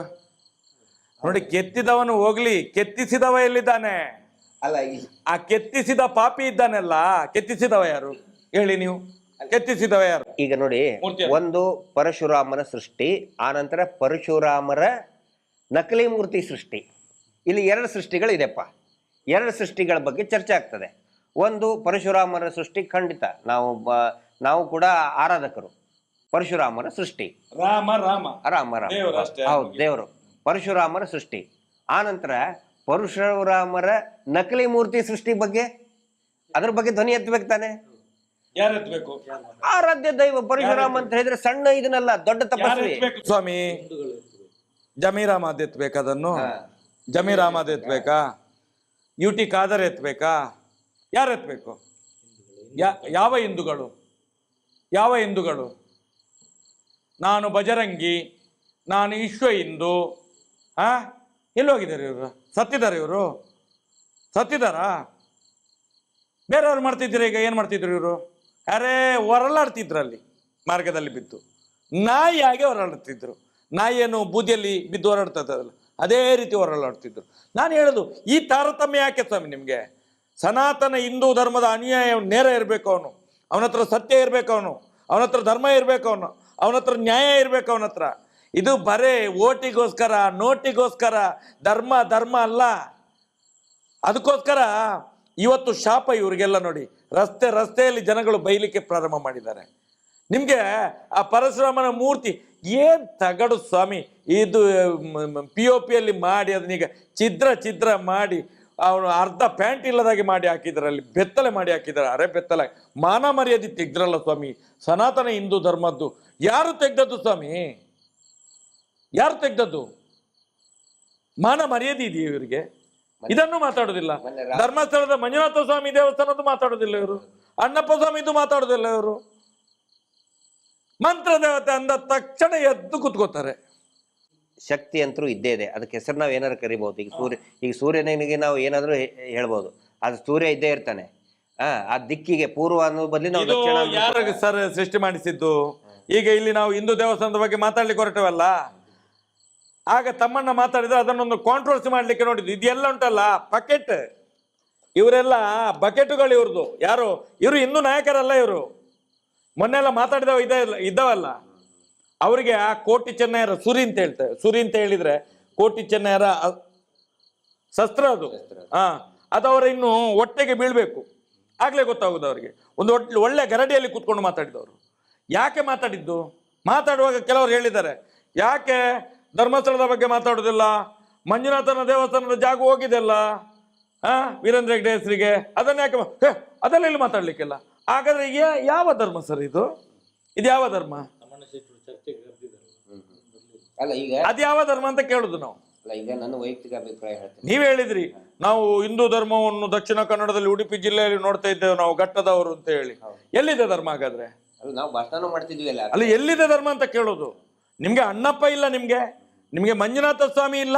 B: ನೋಡಿ, ಕೆತ್ತಿದವನು ಹೋಗ್ಲಿ, ಕೆತ್ತಿಸಿದವ ಎಲ್ಲಿದ್ದಾನೆ?
C: ಅಲ್ಲ
B: ಆ ಕೆತ್ತಿಸಿದ ಪಾಪಿ ಇದ್ದಾನೆಲ್ಲ, ಕೆತ್ತಿಸಿದವ ಯಾರು ಹೇಳಿ ನೀವು? ಕೆತ್ತಿಸಿದವ ಯಾರು?
C: ಈಗ ನೋಡಿ, ಒಂದು ಪರಶುರಾಮನ ಸೃಷ್ಟಿ, ಆನಂತರ ಪರಶುರಾಮರ ನಕಲಿ ಮೂರ್ತಿ ಸೃಷ್ಟಿ. ಇಲ್ಲಿ 2 ಸೃಷ್ಟಿಗಳಿದೆಪ್ಪ. 2 ಸೃಷ್ಟಿಗಳ ಬಗ್ಗೆ ಚರ್ಚೆ ಆಗ್ತದೆ. ಒಂದು ಪರಶುರಾಮನ ಸೃಷ್ಟಿ, ಖಂಡಿತ ನಾವು ಕೂಡ ಆರಾಧಕರು. ಪರಶುರಾಮನ ಸೃಷ್ಟಿ,
B: ರಾಮ
C: ಹೌದು, ದೇವರು. ಪರಶುರಾಮರ ಸೃಷ್ಟಿ, ಆನಂತರ ಪರಶುರಾಮರ ನಕಲಿ ಮೂರ್ತಿ ಸೃಷ್ಟಿ ಬಗ್ಗೆ, ಅದ್ರ ಬಗ್ಗೆ ಧ್ವನಿ ಎತ್ತಬೇಕು ತಾನೆ?
B: ಯಾರೆತ್ಬೇಕು?
C: ಆರಾಧ್ಯ ದೈವ ಪರಶುರಾಮ ಅಂತ ಹೇಳಿದ್ರೆ ಸಣ್ಣ ಇದನ್ನಲ್ಲ, ದೊಡ್ಡ ತಪಸ್ವಿ.
B: ಸ್ವಾಮಿ ಜಮೀರ್ ಅಹಮದ್ ಎತ್ಬೇಕು, ಅದನ್ನು ಜಮೀರ್ ಅಹಮದ್ ಎತ್ಬೇಕಾ? UT ಖಾದರ್ ಎತ್ಬೇಕಾ? ಯಾರು ಎತ್ಬೇಕು? ಯಾವ ಹಿಂದೂಗಳು? ಯಾವ ಹಿಂದೂಗಳು? ನಾನು ಬಜರಂಗಿ, ನಾನು ವಿಶ್ವ ಹಿಂದೂ. ಎಲ್ಲಿ ಹೋಗಿದ್ದಾರೆ ಇವರು? ಸತ್ತಿದ್ದಾರೆ ಇವರು? ಸತ್ತಿದ್ದಾರಾ? ಬೇರೆಯವ್ರು ಮಾಡ್ತಿದ್ರು. ಈಗ ಏನು ಮಾಡ್ತಿದ್ರು ಇವರು? ಅರೇ ಹೊರಳಾಡ್ತಿದ್ರಲ್ಲಿ, ಮಾರ್ಗದಲ್ಲಿ ಬಿದ್ದು ನಾಯಿಯಾಗಿ ಹೊರಳಾಡ್ತಿದ್ರು. ನಾಯಿಯನ್ನು ಬೂದಿಯಲ್ಲಿ ಬಿದ್ದು ಹೊರಡ್ತದಲ್ಲ, ಅದೇ ರೀತಿ ಹೊರಳಾಡ್ತಿದ್ರು. ನಾನು ಹೇಳೋದು, ಈ ತಾರತಮ್ಯ ಯಾಕೆ ಸ್ವಾಮಿ ನಿಮಗೆ? ಸನಾತನ ಹಿಂದೂ ಧರ್ಮದ ಅನ್ಯಾಯ ನೇರ ಇರಬೇಕು, ಅವನ ಹತ್ರ ಸತ್ಯ ಇರಬೇಕು, ಅವನ ಹತ್ರ ಧರ್ಮ ಇರಬೇಕು, ಅವನ ಹತ್ರ ನ್ಯಾಯ ಇರಬೇಕು ಅವನ ಹತ್ರ. ಇದು ಬರೇ ಓಟಿಗೋಸ್ಕರ, ನೋಟಿಗೋಸ್ಕರ ಧರ್ಮ ಅಲ್ಲ. ಅದಕ್ಕೋಸ್ಕರ ಇವತ್ತು ಶಾಪ ಇವ್ರಿಗೆಲ್ಲ ನೋಡಿ, ರಸ್ತೆಯಲ್ಲಿ ಜನಗಳು ಬೈಲಿಕ್ಕೆ ಪ್ರಾರಂಭ ಮಾಡಿದ್ದಾರೆ. ನಿಮಗೆ ಆ ಪರಶುರಾಮನ ಮೂರ್ತಿ ಏನ್ ತಗಡು ಸ್ವಾಮಿ, ಇದು POPಯಲ್ಲಿ ಮಾಡಿ ಅದನ್ನೀಗ ಛಿದ್ರ ಮಾಡಿ ಅವನು ಅರ್ಧ ಪ್ಯಾಂಟ್ ಇಲ್ಲದಾಗೆ ಮಾಡಿ ಹಾಕಿದ್ರಲ್ಲಿ, ಬೆತ್ತಲೆ ಮಾಡಿ ಹಾಕಿದ್ದಾರೆ. ಅರೆ ಬೆತ್ತಲೆ, ಮಾನ ಮರ್ಯಾದೆ ತೆಗ್ದ್ರಲ್ಲ ಸ್ವಾಮಿ. ಸನಾತನ ಹಿಂದೂ ಧರ್ಮದ್ದು ಯಾರು ತೆಗ್ದದ್ದು ಸ್ವಾಮಿ? ಯಾರು ತೆಗ್ದದ್ದು? ಮಾನ ಮರ್ಯಾದೆ ಇದೆಯಾ ಇವರಿಗೆ? ಇದನ್ನು ಮಾತಾಡೋದಿಲ್ಲ. ಧರ್ಮಸ್ಥಳದ ಮಂಜುನಾಥ ಸ್ವಾಮಿ ದೇವಸ್ಥಾನದ್ದು ಮಾತಾಡೋದಿಲ್ಲ ಇವರು. ಅಣ್ಣಪ್ಪ ಸ್ವಾಮಿದು ಮಾತಾಡೋದಿಲ್ಲ ಇವರು. ಮಂತ್ರ ದೇವತೆ ಅಂದ ತಕ್ಷಣ ಎದ್ದು ಕೂತ್ಕೋತಾರೆ.
C: ಶಕ್ತಿ ಅಂತೂ ಇದ್ದೇ ಇದೆ, ಅದಕ್ಕೆ ಹೆಸರು ನಾವು ಏನಾದ್ರು ಕರಿಬಹುದು. ಈಗ ಸೂರ್ಯನಿಗೆ ನಾವು ಏನಾದ್ರು ಹೇಳ್ಬೋದು, ಅದು ಸೂರ್ಯ ಇದ್ದೇ ಇರ್ತಾನೆ. ಆ ದಿಕ್ಕಿಗೆ ಪೂರ್ವ ಅನ್ನೋ ಬದಲಿ ನಾವು ದಕ್ಷಿಣ.
B: ಯಾರು ಸರ್ ಸೃಷ್ಟಿ ಮಾಡಿಸಿದ್ದು? ಈಗ ಇಲ್ಲಿ ನಾವು ಹಿಂದೂ ದೇವಸ್ಥಾನದ ಬಗ್ಗೆ ಮಾತಾಡ್ಲಿಕ್ಕೆ ಹೊರಟವಲ್ಲ, ಆಗ ತಮ್ಮನ್ನ ಮಾತಾಡಿದ್ರೆ ಅದನ್ನೊಂದು ಕಾಂಟ್ರವರ್ಸಿ ಮಾಡ್ಲಿಕ್ಕೆ ನೋಡಿದ್ದು. ಇದೆಲ್ಲ ಉಂಟಲ್ಲ ಬಕೆಟ್, ಇವರೆಲ್ಲ ಬಕೆಟುಗಳು ಇವ್ರದ್ದು. ಯಾರು ಇವರು? ಹಿಂದೂ ನಾಯಕರಲ್ಲ ಇವರು. ಮೊನ್ನೆಲ್ಲ ಮಾತಾಡಿದವ ಇದ್ದವಲ್ಲ, ಅವರಿಗೆ ಆ ಕೋಟಿ ಚೆನ್ನಯ್ಯರ ಸುರಿ ಅಂತ ಹೇಳ್ತಾರೆ. ಸುರಿ ಅಂತ ಹೇಳಿದ್ರೆ ಕೋಟಿ ಚೆನ್ನಯ್ಯರ ಶಸ್ತ್ರ ಅದು. ಅದು ಅವರ ಇನ್ನು ಹೊಟ್ಟೆಗೆ ಬೀಳ್ಬೇಕು, ಆಗ್ಲೇ ಗೊತ್ತಾಗುದು ಅವರಿಗೆ. ಒಂದು ಒಳ್ಳೆ ಗರಡಿಯಲ್ಲಿ ಕೂತ್ಕೊಂಡು ಮಾತಾಡಿದವರು. ಯಾಕೆ ಮಾತಾಡಿದ್ದು? ಮಾತಾಡುವಾಗ ಕೆಲವರು ಹೇಳಿದ್ದಾರೆ, ಯಾಕೆ ಧರ್ಮಸ್ಥಳದ ಬಗ್ಗೆ ಮಾತಾಡೋದಿಲ್ಲ? ಮಂಜುನಾಥನ ದೇವಸ್ಥಾನದ ಜಾಗ ಹೋಗಿದೆಲ್ಲ ವೀರೇಂದ್ರ ಹೆಗ್ಡೆ ಹೆಸರಿಗೆ, ಅದನ್ನ ಯಾಕೆ ಅದೆಲ್ಲ ಇಲ್ಲಿ ಮಾತಾಡ್ಲಿಕ್ಕಿಲ್ಲ? ಹಾಗಾದ್ರೆ ಯಾವ ಧರ್ಮ ಸರ್ ಇದು? ಇದು ಯಾವ ಧರ್ಮ?
C: ಅಲ್ಲ, ಈಗ
B: ಅದು ಯಾವ ಧರ್ಮ ಅಂತ ಕೇಳುದು ನಾವು.
C: ಈಗ ನನ್ನ ವೈಯಕ್ತಿಕ ಅಭಿಪ್ರಾಯ ಹೇಳ್ತೇನೆ.
B: ನೀವ್ ಹೇಳಿದ್ರಿ ನಾವು ಹಿಂದೂ ಧರ್ಮವನ್ನು ದಕ್ಷಿಣ ಕನ್ನಡದಲ್ಲಿ ಉಡುಪಿ ಜಿಲ್ಲೆಯಲ್ಲಿ ನೋಡ್ತಾ ಇದ್ದೇವೆ ನಾವು, ಘಟ್ಟದವರು ಅಂತ ಹೇಳಿ. ಎಲ್ಲಿದೆ ಧರ್ಮ ಹಾಗಾದ್ರೆ?
C: ನಾವು ಭಾಷಣ ಮಾಡ್ತಿದ್ವಿ ಅಲ್ಲ,
B: ಅಲ್ಲಿ ಎಲ್ಲಿದೆ ಧರ್ಮ ಅಂತ ಕೇಳೋದು. ನಿಮ್ಗೆ ಅಣ್ಣಪ್ಪ ಇಲ್ಲ, ನಿಮ್ಗೆ ಮಂಜುನಾಥ ಸ್ವಾಮಿ ಇಲ್ಲ.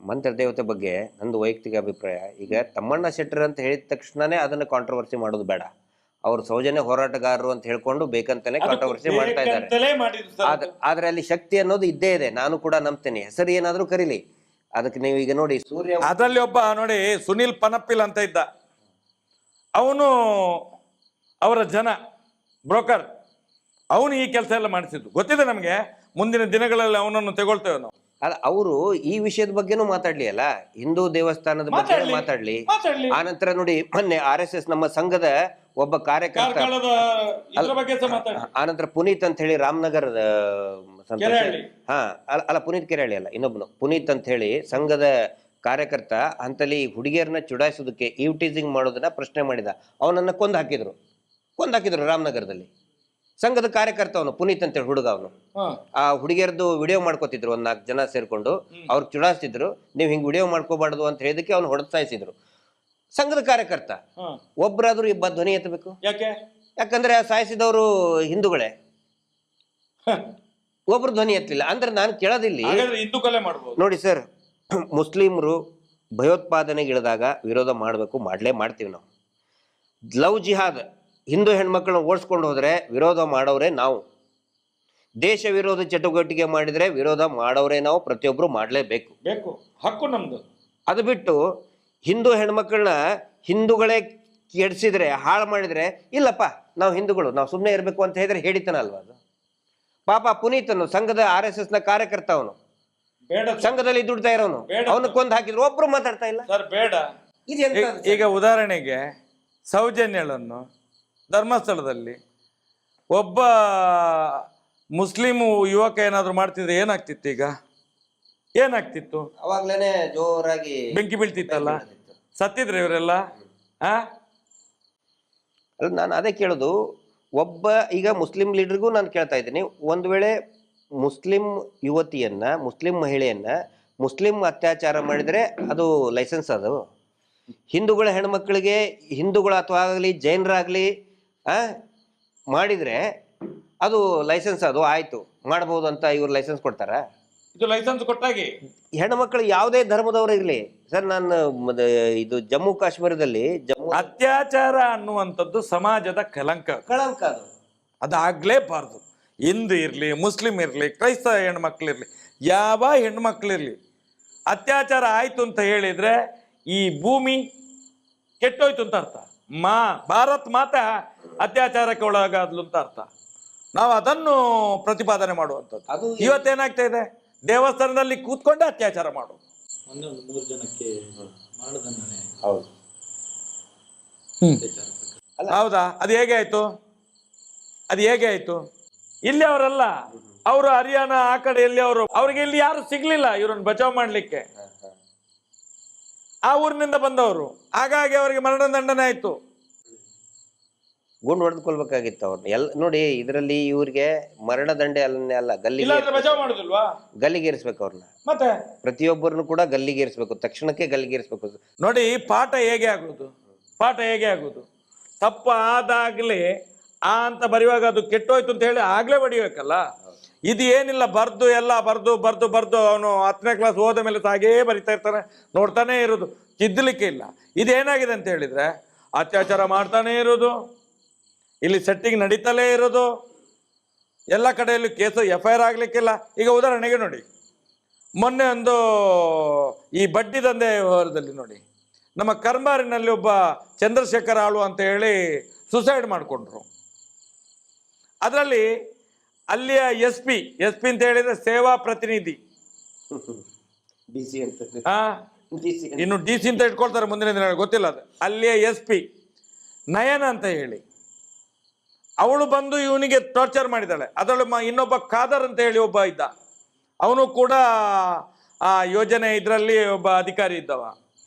C: ಮಂತ್ರ ದೇವತೆ ಬಗ್ಗೆ ನಂದು ವೈಯಕ್ತಿಕ ಅಭಿಪ್ರಾಯ. ಈಗ ತಮ್ಮಣ್ಣ ಶೆಟ್ಟರ್ ಅಂತ ಹೇಳಿದ ತಕ್ಷಣನೇ ಅದನ್ನ ಕಾಂಟ್ರವರ್ಸಿ ಮಾಡೋದು ಬೇಡ. ಅವ್ರು ಸೌಜನ್ಯ ಹೋರಾಟಗಾರರು ಅಂತ ಹೇಳ್ಕೊಂಡು ಬೇಕಂತಾನೆ ಕಾಂಟ್ರವರ್ಸಿ ಮಾಡ್ತಾ ಇದ್ದಾರೆ. ಆದ್ರೆ ಅಲ್ಲಿ ಶಕ್ತಿ ಅನ್ನೋದು ಇದ್ದೇ ಇದೆ, ನಾನು ಕೂಡ ನಂಬ್ತೇನೆ. ಹೆಸರು ಏನಾದ್ರೂ ಕರೀಲಿ, ಅದಕ್ಕೆ ನೀವು ಈಗ ನೋಡಿ ಸೂರ್ಯ,
B: ಅದರಲ್ಲಿ ಒಬ್ಬ ನೋಡಿ ಸುನಿಲ್ ಪನಪ್ಪಿಲ್ ಅಂತ ಇದ್ದ, ಅವನು ಅವರ ಜನ ಬ್ರೋಕರ್, ಅವನು ಈ ಕೆಲಸ ಎಲ್ಲ ಮಾಡಿಸಿದ್ದು ಗೊತ್ತಿದೆ ನಮ್ಗೆ. ಮುಂದಿನ ದಿನಗಳಲ್ಲಿ ಅವನನ್ನು ತಗೊಳ್ತೇವೆ ನಾವು.
C: ಅಲ್ಲ, ಅವರು ಈ ವಿಷಯದ ಬಗ್ಗೆನೂ ಮಾತಾಡ್ಲಿ ಅಲ್ಲ, ಹಿಂದೂ ದೇವಸ್ಥಾನದ ಬಗ್ಗೆ ಮಾತಾಡ್ಲಿ. ಆನಂತರ ನೋಡಿ, ಮೊನ್ನೆ RSS ನಮ್ಮ ಸಂಘದ ಒಬ್ಬ ಕಾರ್ಯಕರ್ತ, ಆನಂತರ ಪುನೀತ್ ಅಂತ ಹೇಳಿ ರಾಮನಗರದ ಅಲ್ಲ ಪುನೀತ್ ಕೆರೆಹಳ್ಳಿ ಅಲ್ಲ, ಇನ್ನೊಬ್ನು ಪುನೀತ್ ಅಂತ ಹೇಳಿ ಸಂಘದ ಕಾರ್ಯಕರ್ತ ಅಂತಲ್ಲಿ ಹುಡುಗಿಯರನ್ನ ಚುಡಾಯಿಸೋದಕ್ಕೆ ಈವ್ಟೀಸಿಂಗ್ ಮಾಡೋದನ್ನ ಪ್ರಶ್ನೆ ಮಾಡಿದ. ಅವನನ್ನ ಕೊಂದು ಹಾಕಿದ್ರು ರಾಮನಗರದಲ್ಲಿ. ಸಂಘದ ಕಾರ್ಯಕರ್ತ ಅವನು, ಪುನೀತ್ ಅಂತೇಳಿ ಹುಡುಗ. ಅವನು ಆ ಹುಡುಗಿಯರದ್ದು ವಿಡಿಯೋ ಮಾಡ್ಕೋತಿದ್ರು, 1 4 ಜನ ಸೇರ್ಕೊಂಡು ಅವ್ರು ಚುಡಾಯಿಸ್ತಿದ್ರು. ನೀವು ಹಿಂಗ್ ವಿಡಿಯೋ ಮಾಡ್ಕೋಬಾರ್ದು ಅಂತ ಹೇಳಿದಕ್ಕೆ ಅವ್ನು ಹೊಡೆದು ಸಾಯಿಸಿದ್ರು. ಸಂಘದ ಕಾರ್ಯಕರ್ತ ಒಬ್ಬರಾದ್ರೂ ಧ್ವನಿ ಎತ್ತಬೇಕು. ಯಾಕಂದ್ರೆ ಆ ಸಾಯಿಸಿದವರು ಹಿಂದೂಗಳೇ, ಒಬ್ರು ಧ್ವನಿ ಎತ್ತಲಿಲ್ಲ ಅಂದ್ರೆ ನಾನು ಕೇಳೋದಿಲ್ಲಿ. ನೋಡಿ ಸರ್, ಮುಸ್ಲಿಮರು ಭಯೋತ್ಪಾದನೆಗೆ ಇಳಿದಾಗ ವಿರೋಧ ಮಾಡಬೇಕು, ಮಾಡ್ತೀವಿ ನಾವು. ಲವ್ ಜಿಹಾದ್, ಹಿಂದೂ ಹೆಣ್ಮಕ್ಳನ್ನ ಓಡಿಸ್ಕೊಂಡು ಹೋದ್ರೆ ವಿರೋಧ ಮಾಡೋರೇ ನಾವು. ದೇಶ ವಿರೋಧ ಚಟುವಟಿಕೆ ಮಾಡಿದ್ರೆ ವಿರೋಧ ಮಾಡೋರೇ ನಾವು. ಪ್ರತಿಯೊಬ್ರು ಮಾಡ್ಲೇಬೇಕು,
B: ಹಕ್ಕು ನಮ್ದು.
C: ಅದು ಬಿಟ್ಟು ಹಿಂದೂ ಹೆಣ್ಮಕ್ಳನ್ನ ಹಿಂದೂಗಳೇ ಕೆಡಿಸಿದ್ರೆ ಹಾಳು ಮಾಡಿದ್ರೆ ಇಲ್ಲಪ್ಪ ನಾವು ಹಿಂದೂಗಳು ನಾವು ಸುಮ್ಮನೆ ಇರಬೇಕು ಅಂತ ಹೇಳಿದ್ರೆ ಹೇಳಿತನ ಅಲ್ವಾ ಅದು. ಪಾಪ ಪುನೀತನು ಸಂಘದ RSS ನ ಕಾರ್ಯಕರ್ತ, ಅವನು
B: ಬೇಡ
C: ಸಂಘದಲ್ಲಿ ದುಡ್ತಾ ಇರೋನು, ಅವನು ಕೊಂದು ಹಾಕಿದ್ರು ಒಬ್ರು ಮಾತಾಡ್ತಾ ಇಲ್ಲ
B: ಸರ್, ಬೇಡ. ಈಗ ಉದಾಹರಣೆಗೆ ಸೌಜನ್ಯಳನ್ನು ಧರ್ಮಸ್ಥಳದಲ್ಲಿ ಒಬ್ಬ ಮುಸ್ಲಿಂ ಯುವಕ ಏನಾದ್ರು ಮಾಡ್ತಿದ್ರೆ ಏನಾಗ್ತಿತ್ತು? ಈಗ ಏನಾಗ್ತಿತ್ತು?
C: ಅವಾಗ್ಲೇನೆ ಜೋರಾಗಿ
B: ಬೆಂಕಿ ಬೀಳ್ತಿತ್ತಲ್ಲ, ಸತ್ತಿದ್ರೆ ಇವರೆಲ್ಲ.
C: ಅಲ್ಲ, ನಾನು ಅದೇ ಕೇಳೋದು, ಒಬ್ಬ ಈಗ ಮುಸ್ಲಿಂ ಲೀಡರ್ಗೂ ನಾನು ಕೇಳ್ತಾ ಇದ್ದೀನಿ, ಒಂದು ವೇಳೆ ಮುಸ್ಲಿಂ ಯುವತಿಯನ್ನ, ಮುಸ್ಲಿಂ ಮಹಿಳೆಯನ್ನ ಮುಸ್ಲಿಂ ಅತ್ಯಾಚಾರ ಮಾಡಿದ್ರೆ ಅದು ಲೈಸೆನ್ಸ್? ಅದು ಹಿಂದೂಗಳ ಹೆಣ್ಮಕ್ಳಿಗೆ, ಹಿಂದೂಗಳ ಅಥವಾ ಆಗಲಿ ಜೈನರಾಗ್ಲಿ ಮಾಡಿದ್ರೆ ಅದು ಲೈಸೆನ್ಸ್? ಅದು ಆಯ್ತು ಮಾಡ್ಬೋದು ಅಂತ ಇವ್ರು ಲೈಸೆನ್ಸ್ ಕೊಡ್ತಾರ?
B: ಇದು ಲೈಸೆನ್ಸ್ ಕೊಟ್ಟಾಗಿ
C: ಹೆಣ್ಮಕ್ಳು ಯಾವುದೇ ಧರ್ಮದವರು ಇರ್ಲಿ ಸರ್. ನಾನು ಇದು ಜಮ್ಮು ಕಾಶ್ಮೀರದಲ್ಲಿ
B: ಅತ್ಯಾಚಾರ ಅನ್ನುವಂಥದ್ದು ಸಮಾಜದ ಕಳಂಕ
C: ಅದು
B: ಅದಾಗ್ಲೇಬಾರ್ದು. ಹಿಂದೂ ಇರ್ಲಿ, ಮುಸ್ಲಿಂ ಇರ್ಲಿ, ಕ್ರೈಸ್ತ ಹೆಣ್ಮಕ್ಳಿರ್ಲಿ, ಯಾವ ಹೆಣ್ಮಕ್ಳಿರ್ಲಿ, ಅತ್ಯಾಚಾರ ಆಯ್ತು ಅಂತ ಹೇಳಿದ್ರೆ ಈ ಭೂಮಿ ಕೆಟ್ಟೋಯ್ತು ಅಂತ ಅರ್ಥ. ಭಾರತ್ ಮಾತಾ ಅತ್ಯಾಚಾರಕ್ಕೆ ಒಳಗಾದ್ಲು ಅಂತ ಅರ್ಥ. ನಾವು ಅದನ್ನು ಪ್ರತಿಪಾದನೆ ಮಾಡುವಂಥದ್ದು.
C: ಅದು
B: ಇವತ್ತೇನಾಗ್ತಾ ಇದೆ, ದೇವಸ್ಥಾನದಲ್ಲಿ ಕೂತ್ಕೊಂಡೆ ಅತ್ಯಾಚಾರ ಮಾಡೋದು.
A: ಮೊನ್ನೆ ಒಂದು 3 ಜನಕ್ಕೆ ಮರಣದಂಡನೆ.
C: ಹೌದು,
B: ಹೌದಾ? ಅದು ಹೇಗೆ ಆಯ್ತು? ಅದು ಹೇಗೆ ಆಯ್ತು? ಇಲ್ಲಿ ಅವರಲ್ಲ, ಅವರು ಹರಿಯಾಣ ಆ ಕಡೆ ಎಲ್ಲಿ ಅವ್ರಿಗೆ ಇಲ್ಲಿ ಯಾರು ಸಿಗ್ಲಿಲ್ಲ ಇವರನ್ನು ಬಚಾವ್ ಮಾಡ್ಲಿಕ್ಕೆ. ಆ ಊರಿನಿಂದ ಬಂದವರು, ಹಾಗಾಗಿ ಅವರಿಗೆ ಮರಣದಂಡನೆ ಆಯ್ತು.
C: ಗುಂಡು ಹೊಡೆದುಕೊಳ್ಬೇಕಾಗಿತ್ತು ಅವ್ರನ್ನ. ಎಲ್ಲ ನೋಡಿ, ಇದರಲ್ಲಿ ಇವ್ರಿಗೆ ಮರಣದಂಡೆ ಅಲ್ಲ,
B: ಬಚಾವ್ ಮಾಡುದಿಲ್ವಾ?
C: ಗಲ್ಲಿಗೇರಿಸ್ಬೇಕು ಅವ್ರನ್ನ.
B: ಮತ್ತೆ
C: ಪ್ರತಿಯೊಬ್ಬರನ್ನು ಕೂಡ ಗಲ್ಲಿಗೇರಿಸ್ಬೇಕು, ತಕ್ಷಣಕ್ಕೆ ಗಲ್ಲಿಗೇರಿಸ್ಬೇಕು.
B: ನೋಡಿ, ಪಾಠ ಹೇಗೆ ಆಗುದು? ಪಾಠ ಹೇಗೆ ಆಗುದು? ತಪ್ಪ ಆದಾಗ್ಲೇ ಅಂತ ಬರೆಯುವಾಗ ಅದು ಕೆಟ್ಟೋಯ್ತು ಅಂತ ಹೇಳಿ ಆಗ್ಲೇ ಬಡಿಬೇಕಲ್ಲ. ಇದು ಏನಿಲ್ಲ, ಬರ್ದು ಎಲ್ಲ ಬರ್ದು ಅವನು 10ನೇ ಕ್ಲಾಸ್ ಹೋದ ಮೇಲೆ ಹಾಗೇ ಬರಿತಾ ಇರ್ತಾನೆ, ನೋಡ್ತಾನೆ ಇರೋದು, ತಿದ್ದಲಿಕ್ಕೆ ಇಲ್ಲ. ಇದೇನಾಗಿದೆ ಅಂತ ಹೇಳಿದ್ರೆ ಅತ್ಯಾಚಾರ ಮಾಡ್ತಾನೆ ಇರೋದು, ಇಲ್ಲಿ ಸೆಟ್ಟಿಂಗ್ ನಡೀತಲೇ ಇರೋದು, ಎಲ್ಲ ಕಡೆಯಲ್ಲೂ ಕೇಸು FIR ಆಗ್ಲಿಕ್ಕಿಲ್ಲ. ಈಗ ಉದಾಹರಣೆಗೆ ನೋಡಿ, ಮೊನ್ನೆ ಒಂದು ಈ ಬಡ್ಡಿ ದಂಧೆ ವ್ಯವಹಾರದಲ್ಲಿ ನೋಡಿ, ನಮ್ಮ ಕರ್ಮಾರಿನಲ್ಲಿ ಒಬ್ಬ ಚಂದ್ರಶೇಖರ್ ಆಳು ಅಂತ ಹೇಳಿ ಸುಸೈಡ್ ಮಾಡಿಕೊಂಡ್ರು. ಅದರಲ್ಲಿ ಅಲ್ಲಿಯ SP ಅಂತ ಹೇಳಿದ್ರೆ ಸೇವಾ ಪ್ರತಿನಿಧಿ, ಇನ್ನು DC ಅಂತ ಇಟ್ಕೊಳ್ತಾರೆ ಮುಂದಿನ ದಿನ, ಗೊತ್ತಿಲ್ಲ ಅದು. ಅಲ್ಲಿಯ SP ನಯನ ಅಂತ ಹೇಳಿ ಅವಳು ಬಂದು ಇವನಿಗೆ ಟಾರ್ಚರ್ ಮಾಡಿದ್ದಾಳೆ. ಅದರಳು ಇನ್ನೊಬ್ಬ ಖಾದರ್ ಅಂತ ಹೇಳಿ ಒಬ್ಬ ಇದ್ದ, ಅವನು ಕೂಡ ಆ ಯೋಜನೆ ಇದರಲ್ಲಿ ಒಬ್ಬ ಅಧಿಕಾರಿ ಇದ್ದವ.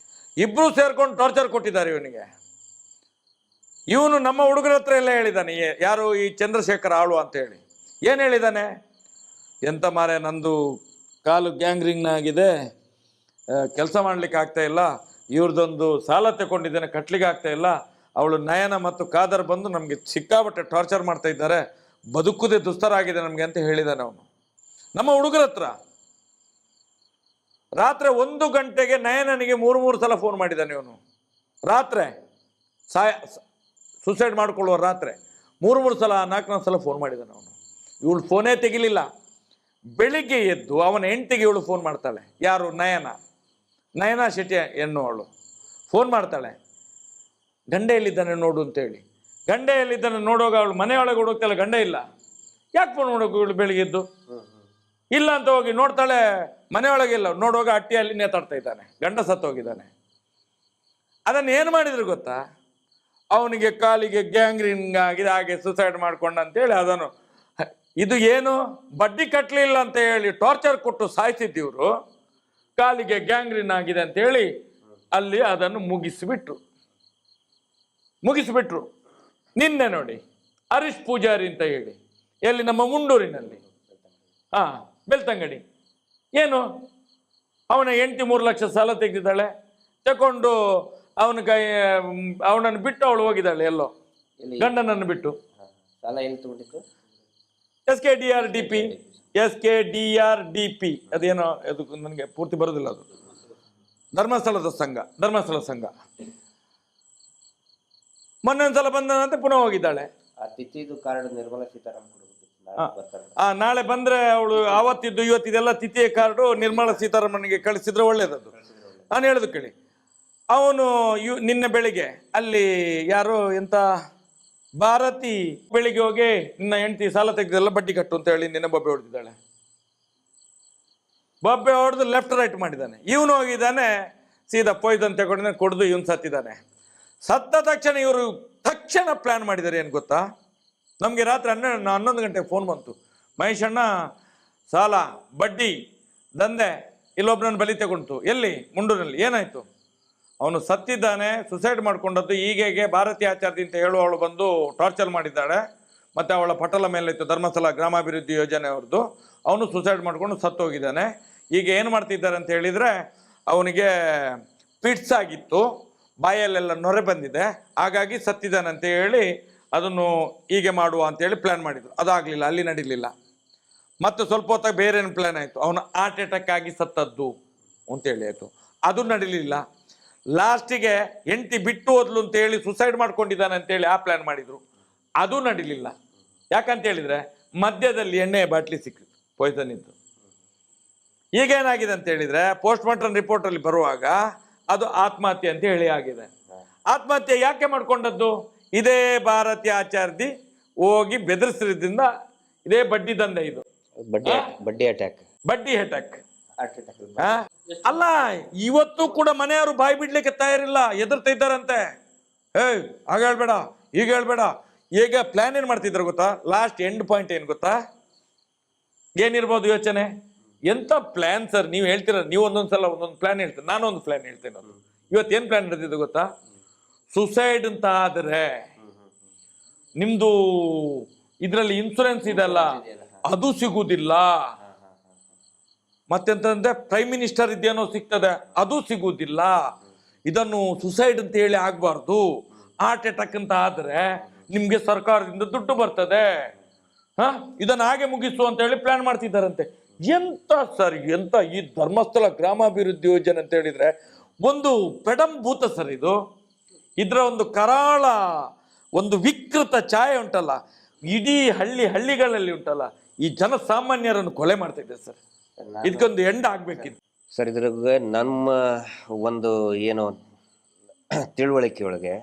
B: ಇಬ್ರು ಸೇರ್ಕೊಂಡು ಟಾರ್ಚರ್ ಕೊಟ್ಟಿದ್ದಾರೆ ಇವನಿಗೆ. ಇವನು ನಮ್ಮ ಹುಡುಗರ ಹತ್ರ ಎಲ್ಲ ಹೇಳಿದ್ದಾನೆ, ಯಾರು ಈ ಚಂದ್ರಶೇಖರ್ ಆಳು ಅಂತ ಹೇಳಿ. ಏನು ಹೇಳಿದ್ದಾನೆ? ಎಂತ ಮಾರೆ, ನಂದು ಕಾಲು ಗ್ಯಾಂಗ್ರಿಂಗ್ ಆಗಿದೆ, ಕೆಲಸ ಮಾಡ್ಲಿಕ್ಕೆ ಆಗ್ತಾ ಇಲ್ಲ, ಇವ್ರದೊಂದು ಸಾಲ ತಗೊಂಡಿದ್ದೇನೆ, ಕಟ್ಲಿಕ್ಕೆ ಆಗ್ತಾ ಇಲ್ಲ, ಅವಳು ನಯನ ಮತ್ತು ಖಾದರ್ ಬಂದು ನಮಗೆ ಸಿಕ್ಕಾಬಟ್ಟೆ ಟಾರ್ಚರ್ ಮಾಡ್ತಾ ಇದ್ದಾರೆ, ಬದುಕುದೇ ದುಸ್ತರ ಆಗಿದೆ ನಮಗೆ ಅಂತ ಹೇಳಿದ್ದಾನೆ ಅವನು ನಮ್ಮ ಹುಡುಗರ ಹತ್ರ. ರಾತ್ರಿ 1 ಗಂಟೆಗೆ ನಯನನಿಗೆ 3 ಸಲ ಫೋನ್ ಮಾಡಿದ್ದಾನೆ ಇವನು. ರಾತ್ರಿ ಸುಸೈಡ್ ಮಾಡ್ಕೊಳ್ಳುವ ರಾತ್ರಿ 3 ಸಲ 4 ಸಲ ಫೋನ್ ಮಾಡಿದ್ದಾನೆ ಅವನು. ಇವಳು ಫೋನೇ ತೆಗಿಲಿಲ್ಲ. ಬೆಳಿಗ್ಗೆ ಎದ್ದು ಅವನ ಹೆಂಡತಿಗೆ ಇವಳು ಫೋನ್ ಮಾಡ್ತಾಳೆ, ಯಾರು? ನಯನ ಶೆಟ್ಟಿ ಎನ್ನುವಳು ಫೋನ್ ಮಾಡ್ತಾಳೆ, ಗಂಡ ಎಲ್ಲಿದ್ದಾನೆ ನೋಡು ಅಂತೇಳಿ. ಗಂಡ ಎಲ್ಲಿದ್ದಾನೆ ನೋಡುವಾಗ ಅವಳು ಮನೆಯೊಳಗೆ ಹುಡುಕ್ತಾಳೆ, ಗಂಡ ಇಲ್ಲ. ಯಾಕೆ ಫೋನ್ ಮಾಡೋಕು ಇವಳು ಬೆಳಿಗ್ಗೆ ಎದ್ದು? ಇಲ್ಲ ಅಂತ ಹೋಗಿ ನೋಡ್ತಾಳೆ, ಮನೆಯೊಳಗಿಲ್ಲ. ನೋಡುವಾಗ ಅಟ್ಟಿಯಲ್ಲಿ ನೇತಾಡ್ತಾ ಇದ್ದಾನೆ, ಗಂಡ ಸತ್ತೋಗಿದ್ದಾನೆ. ಅದನ್ನು ಏನು ಮಾಡಿದ್ರು ಗೊತ್ತಾ? ಅವನಿಗೆ ಕಾಲಿಗೆ ಗ್ಯಾಂಗ್ರೀನ್ ಆಗಿದೆ, ಹಾಗೆ ಸುಸೈಡ್ ಮಾಡ್ಕೊಂಡ ಅಂತೇಳಿ ಅದನ್ನು, ಇದು ಏನು ಬಡ್ಡಿ ಕಟ್ಟಲಿಲ್ಲ ಅಂತ ಹೇಳಿ ಟಾರ್ಚರ್ ಕೊಟ್ಟು ಸಾಯಿಸಿದ್ದೀವ್ರು, ಕಾಲಿಗೆ ಗ್ಯಾಂಗ್ರೀನ್ ಆಗಿದೆ ಅಂತೇಳಿ ಅಲ್ಲಿ ಅದನ್ನು ಮುಗಿಸಿಬಿಟ್ರು. ನಿನ್ನೆ ನೋಡಿ ಹರೀಶ್ ಪೂಜಾರಿ ಅಂತ ಹೇಳಿ, ಎಲ್ಲಿ? ನಮ್ಮ ಮುಂಡೂರಿನಲ್ಲಿ, ಬೆಳ್ತಂಗಡಿ. ಏನು, ಅವನ ಹೆಂಡತಿ 3 ಲಕ್ಷ ಸಾಲ ತೆಗೆದಿದ್ದಾಳೆ, ತಕೊಂಡು ಅವನನ್ನು ಬಿಟ್ಟು ಅವಳು ಹೋಗಿದ್ದಾಳೆ ಎಲ್ಲೋ, ಗಂಡನನ್ನು ಬಿಟ್ಟು.
C: ಸಾಲ ಎಲ್ಲಿ ತಗೊಂಡಿತ್ತು?
B: SKDRDP ಅದೇನೋ, ಅದು ನನಗೆ ಪೂರ್ತಿ ಬರೋದಿಲ್ಲ, ಅದು ಧರ್ಮಸ್ಥಳ ಸಂಘ. ಮೊನ್ನೆ ಒಂದ್ಸಲ ಬಂದಂತೆ ಪುನಃ ಹೋಗಿದ್ದಾಳೆ. ನಾಳೆ ಬಂದ್ರೆ ಅವಳು ಆವತ್ತಿದ್ದು ಇವತ್ತಿದೆಲ್ಲ ತಿಥಿಯ ಕಾರ್ಡು ನಿರ್ಮಲಾ ಸೀತಾರಾಮನ್ಗೆ ಕಳಿಸಿದ್ರೆ ಒಳ್ಳೇದದು. ನಾನು ಹೇಳೋದು ಕೇಳಿ. ಅವನು ನಿನ್ನೆ ಬೆಳಿಗ್ಗೆ ಅಲ್ಲಿ ಯಾರೋ ಎಂತ ಭಾರತಿ ಬೆಳಿಗ್ಗೆ ಹೋಗಿ ನಿನ್ನ ಹೆಂಡತಿ ಸಾಲ ತೆಗೆದೆಲ್ಲ ಬಡ್ಡಿ ಕಟ್ಟು ಅಂತ ಹೇಳಿ ನಿನ್ನೆ ಬೊಬ್ಬೆ ಹೊಡೆದಿದ್ದಾಳೆ. ಬೊಬ್ಬೆ ಹೊಡೆದು ಲೆಫ್ಟ್ ರೈಟ್ ಮಾಡಿದ್ದಾನೆ. ಇವನು ಹೋಗಿದ್ದಾನೆ ಸೀದಾ ಪೊಯ್ದನ್ ತಗೊಂಡು ಕೊಡ್ದು ಇವನು ಸತ್ತಿದ್ದಾನೆ. ಸತ್ತ ತಕ್ಷಣ ಇವರು ತಕ್ಷಣ ಪ್ಲಾನ್ ಮಾಡಿದ್ದಾರೆ. ಏನು ಗೊತ್ತಾ, ನಮಗೆ ರಾತ್ರಿ 11 ಗಂಟೆಗೆ ಫೋನ್ ಬಂತು. ಮಹೇಶಣ್ಣ ಸಾಲ ಬಡ್ಡಿ ದಂಧೆ ಇಲ್ಲೊಬ್ಬನನ್ನು ಬಲಿ ತಗೊಂಡು. ಎಲ್ಲಿ? ಮುಂಡೂರಿನಲ್ಲಿ. ಏನಾಯ್ತು? ಅವನು ಸತ್ತಿದ್ದಾನೆ, ಸುಸೈಡ್ ಮಾಡ್ಕೊಂಡದ್ದು. ಹೀಗೆ ಭಾರತೀಯ ಆಚಾರ್ಯ ಅಂತ ಹೇಳುವವಳು ಬಂದು ಟಾರ್ಚರ್ ಮಾಡಿದ್ದಾಳೆ. ಮತ್ತು ಅವಳ ಪಟಲ ಮೇಲೆ ಇತ್ತು ಧರ್ಮಸ್ಥಳ ಗ್ರಾಮಾಭಿವೃದ್ಧಿ ಯೋಜನೆ ಅವ್ರದ್ದು. ಅವನು ಸುಸೈಡ್ ಮಾಡ್ಕೊಂಡು ಸತ್ತೋಗಿದ್ದಾನೆ. ಈಗ ಏನು ಮಾಡ್ತಿದ್ದಾರೆ ಅಂತ ಹೇಳಿದರೆ, ಅವನಿಗೆ ಪಿಟ್ಸ್ ಆಗಿತ್ತು, ಬಾಯಲ್ಲೆಲ್ಲ ನೊರೆ ಬಂದಿದೆ, ಹಾಗಾಗಿ ಸತ್ತಿದ್ದಾನೆ ಅಂತ ಹೇಳಿ ಅದನ್ನು ಹೀಗೆ ಮಾಡುವ ಅಂತೇಳಿ ಪ್ಲ್ಯಾನ್ ಮಾಡಿದರು. ಅದಾಗಲಿಲ್ಲ, ಅಲ್ಲಿ ನಡೀಲಿಲ್ಲ. ಮತ್ತು ಸ್ವಲ್ಪ ಹೊತ್ತಾಗ ಬೇರೆ ಏನು ಪ್ಲ್ಯಾನ್ ಆಯಿತು, ಅವನು ಹಾರ್ಟ್ ಅಟ್ಯಾಕ್ ಆಗಿ ಸತ್ತದ್ದು ಅಂತೇಳಿ ಆಯಿತು, ಅದು ನಡೀಲಿಲ್ಲ. ಲಾಸ್ಟಿಗೆ ಹೆಂಡತಿ ಬಿಟ್ಟು ಹೋದ್ಲು ಅಂತೇಳಿ ಸುಸೈಡ್ ಮಾಡ್ಕೊಂಡಿದ್ದಾನೆ ಅಂತೇಳಿ ಆ ಪ್ಲ್ಯಾನ್ ಮಾಡಿದರು, ಅದು ನಡೀಲಿಲ್ಲ. ಯಾಕಂತ ಹೇಳಿದರೆ ಮಧ್ಯದಲ್ಲಿ ಎಣ್ಣೆಯ ಬಾಟ್ಲಿ ಸಿಕ್ಕಿತು, ಪಾಯ್ಸನ್ ಇದ್ದು. ಈಗೇನಾಗಿದೆ ಅಂತ ಹೇಳಿದರೆ, ಪೋಸ್ಟ್ ಮಾರ್ಟಮ್ ರಿಪೋರ್ಟಲ್ಲಿ ಬರುವಾಗ ಅದು ಆತ್ಮಹತ್ಯೆ ಅಂತ ಹೇಳಿ ಆಗಿದೆ. ಆತ್ಮಹತ್ಯೆ ಯಾಕೆ ಮಾಡ್ಕೊಂಡದ್ದು? ಇದೇ ಭಾರತೀಯ ಆಚಾರ್ಯ ಹೋಗಿ ಬೆದರಿಸಿದ್ರಿಂದ ಇದೇ ಬಡ್ಡಿ ದಂಧೆ ಇದು,
C: ಬಡ್ಡಿ ಅಟ್ಯಾಕ್.
B: ಅಲ್ಲ, ಇವತ್ತು ಕೂಡ ಮನೆಯವರು ಬಾಯಿ ಬಿಡ್ಲಿಕ್ಕೆ ತಯಾರಿಲ್ಲ, ಎದುರ್ತಾ ಇದ್ದಾರಂತೆ. ಆಗ ಹೇಳ್ಬೇಡ, ಈಗ ಹೇಳ್ಬೇಡ. ಈಗ ಪ್ಲಾನ್ ಏನ್ ಮಾಡ್ತಿದ್ರು ಗೊತ್ತಾ? ಲಾಸ್ಟ್ ಎಂಡ್ ಪಾಯಿಂಟ್ ಏನ್ ಗೊತ್ತಾ? ಏನಿರ್ಬೋದು ಯೋಚನೆ? ಎಂತ ಪ್ಲಾನ್ ಸರ್ ನೀವು ಹೇಳ್ತೀರ. ನೀವು ಒಂದೊಂದ್ಸಲ ಒಂದೊಂದು ಪ್ಲಾನ್ ಹೇಳ್ತೀರಿ, ನಾನು ಒಂದು ಪ್ಲಾನ್ ಹೇಳ್ತೇನೆ. ಅದು ಇವತ್ತೇನು ಪ್ಲಾನ್ ನಡೆದಿದ್ದು ಗೊತ್ತಾ? ಸುಸೈಡ್ ಅಂತ ಆದರೆ ನಿಮ್ದು ಇದರಲ್ಲಿ ಇನ್ಶೂರೆನ್ಸ್ ಇದೆಲ್ಲ ಅದು ಸಿಗುವುದಿಲ್ಲ. ಮತ್ತೆಂತಂದ್ರೆ ಪ್ರೈಮ್ ಮಿನಿಸ್ಟರ್ ಇದೇನೋ ಸಿಗ್ತದೆ, ಅದು ಸಿಗುವುದಿಲ್ಲ. ಇದನ್ನು ಸುಸೈಡ್ ಅಂತ ಹೇಳಿ ಆಗ್ಬಾರ್ದು. ಹಾರ್ಟ್ ಅಟ್ಯಾಕ್ ಅಂತ ಆದ್ರೆ ನಿಮ್ಗೆ ಸರ್ಕಾರದಿಂದ ದುಡ್ಡು ಬರ್ತದೆ. ಇದನ್ನ ಹಾಗೆ ಮುಗಿಸು ಅಂತ ಹೇಳಿ ಪ್ಲಾನ್ ಮಾಡ್ತಿದ್ದಾರಂತೆ. ಎಂತ ಸರ್, ಎಂತ ಈ ಧರ್ಮಸ್ಥಳ ಗ್ರಾಮಾಭಿವೃದ್ಧಿ ಯೋಜನೆ ಅಂತ ಹೇಳಿದ್ರೆ ಒಂದು ಪೆಡಂಭೂತ ಸರ್ ಇದು. ಇದರ ಒಂದು ಕರಾಳ ಒಂದು ವಿಕೃತ ಛಾಯೆ ಉಂಟಲ್ಲ, ಇಡೀ ಹಳ್ಳಿಗಳಲ್ಲಿ ಉಂಟಲ್ಲ, ಈ ಜನಸಾಮಾನ್ಯರನ್ನು ಕೊಲೆ ಮಾಡ್ತಾ ಇದೆ ಸರ್. ಇದಕ್ಕೊಂದು ಎಂಡ್ ಆಗ್ಬೇಕಿತ್ತು
C: ಸರ್. ಇದ್ರಾಗ ನಮ್ಮ ಒಂದು ಏನು ತಿಳುವಳಿಕೆ ಒಳಗೆ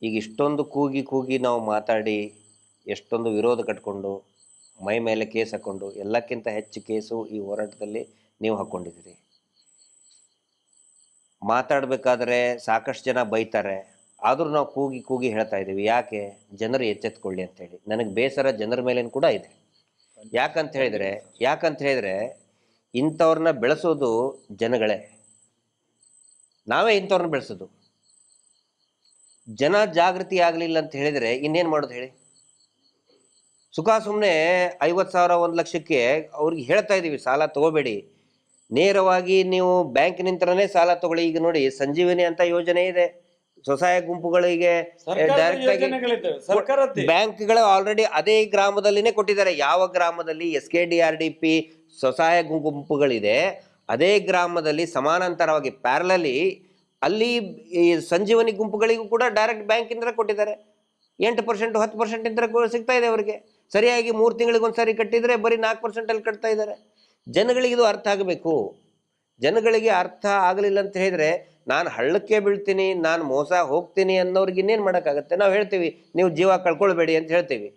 C: ಈಗ ಇಷ್ಟೊಂದು ಕೂಗಿ ನಾವು ಮಾತಾಡಿ ಎಷ್ಟೊಂದು ವಿರೋಧ ಕಟ್ಕೊಂಡು ಮೈ ಮೇಲೆ ಕೇಸ್ ಹಾಕ್ಕೊಂಡು ಎಲ್ಲಕ್ಕಿಂತ ಹೆಚ್ಚು ಕೇಸು ಈ ಹೋರಾಟದಲ್ಲಿ ನೀವು ಹಾಕ್ಕೊಂಡಿದ್ದೀರಿ. ಮಾತಾಡಬೇಕಾದ್ರೆ ಸಾಕಷ್ಟು ಜನ ಬೈತಾರೆ, ಆದರೂ ನಾವು ಕೂಗಿ ಹೇಳ್ತಾ ಇದ್ದೀವಿ. ಯಾಕೆ? ಜನರು ಎಚ್ಚೆತ್ಕೊಳ್ಳಿ ಅಂತೇಳಿ. ನನಗೆ ಬೇಸರ ಜನರ ಮೇಲೇನು ಕೂಡ ಇದೆ. ಯಾಕಂತ ಹೇಳಿದರೆ ಇಂಥವ್ರನ್ನ ಬೆಳೆಸೋದು ಜನಗಳೇ, ನಾವೇ ಇಂಥವ್ರನ್ನ ಬೆಳೆಸೋದು. ಜನ ಜಾಗೃತಿ ಆಗಲಿಲ್ಲ ಅಂತ ಹೇಳಿದರೆ ಇನ್ನೇನು ಮಾಡೋದು ಹೇಳಿ? ಸುಮ್ಮನೆ 50,000 1 ಲಕ್ಷಕ್ಕೆ ಅವ್ರಿಗೆ ಹೇಳ್ತಾ ಇದ್ದೀವಿ ಸಾಲ ತಗೋಬೇಡಿ, ನೇರವಾಗಿ ನೀವು ಬ್ಯಾಂಕಿನಿಂದನೇ ಸಾಲ ತಗೊಳ್ಳಿ. ಈಗ ನೋಡಿ ಸಂಜೀವಿನಿ ಅಂತ ಯೋಜನೆ ಇದೆ, ಸ್ವಸಹಾಯ ಗುಂಪುಗಳಿಗೆ ಬ್ಯಾಂಕ್ಗಳು ಆಲ್ರೆಡಿ ಅದೇ ಗ್ರಾಮದಲ್ಲಿನೇ ಕೊಟ್ಟಿದ್ದಾರೆ. ಯಾವ ಗ್ರಾಮದಲ್ಲಿ SKDRDP ಸ್ವಸಹಾಯ ಗುಂಪುಗಳಿದೆ ಅದೇ ಗ್ರಾಮದಲ್ಲಿ ಸಮಾನಾಂತರವಾಗಿ ಪ್ಯಾರಲಲಿ ಅಲ್ಲಿ ಈ ಸಂಜೀವನಿ ಗುಂಪುಗಳಿಗೂ ಕೂಡ ಡೈರೆಕ್ಟ್ ಬ್ಯಾಂಕಿಂದ ಕೊಟ್ಟಿದ್ದಾರೆ. 8% 10% ಇಂದ ಸಿಗ್ತಾ ಇದೆ ಅವರಿಗೆ. ಸರಿಯಾಗಿ 3 ತಿಂಗಳಿಗೊಂದ್ಸರಿ ಕಟ್ಟಿದರೆ ಬರೀ 4% ಅಲ್ಲಿ ಕಟ್ತಾ ಇದ್ದಾರೆ. ಜನಗಳಿಗೆ ಇದು ಅರ್ಥ ಆಗಬೇಕು. ಜನಗಳಿಗೆ ಅರ್ಥ ಆಗಲಿಲ್ಲ ಅಂತ ಹೇಳಿದ್ರೆ ನಾನು ಹಳ್ಳಕ್ಕೆ ಬೀಳ್ತೀನಿ, ನಾನು ಮೋಸ ಹೋಗ್ತೀನಿ ಅನ್ನೋರಿಗೆ ಇನ್ನೇನು ಮಾಡೋಕ್ಕಾಗತ್ತೆ? ನಾವು ಹೇಳ್ತೀವಿ ನೀವು ಜೀವ ಕಳ್ಕೊಳ್ಬೇಡಿ ಅಂತ ಹೇಳ್ತೀವಿ.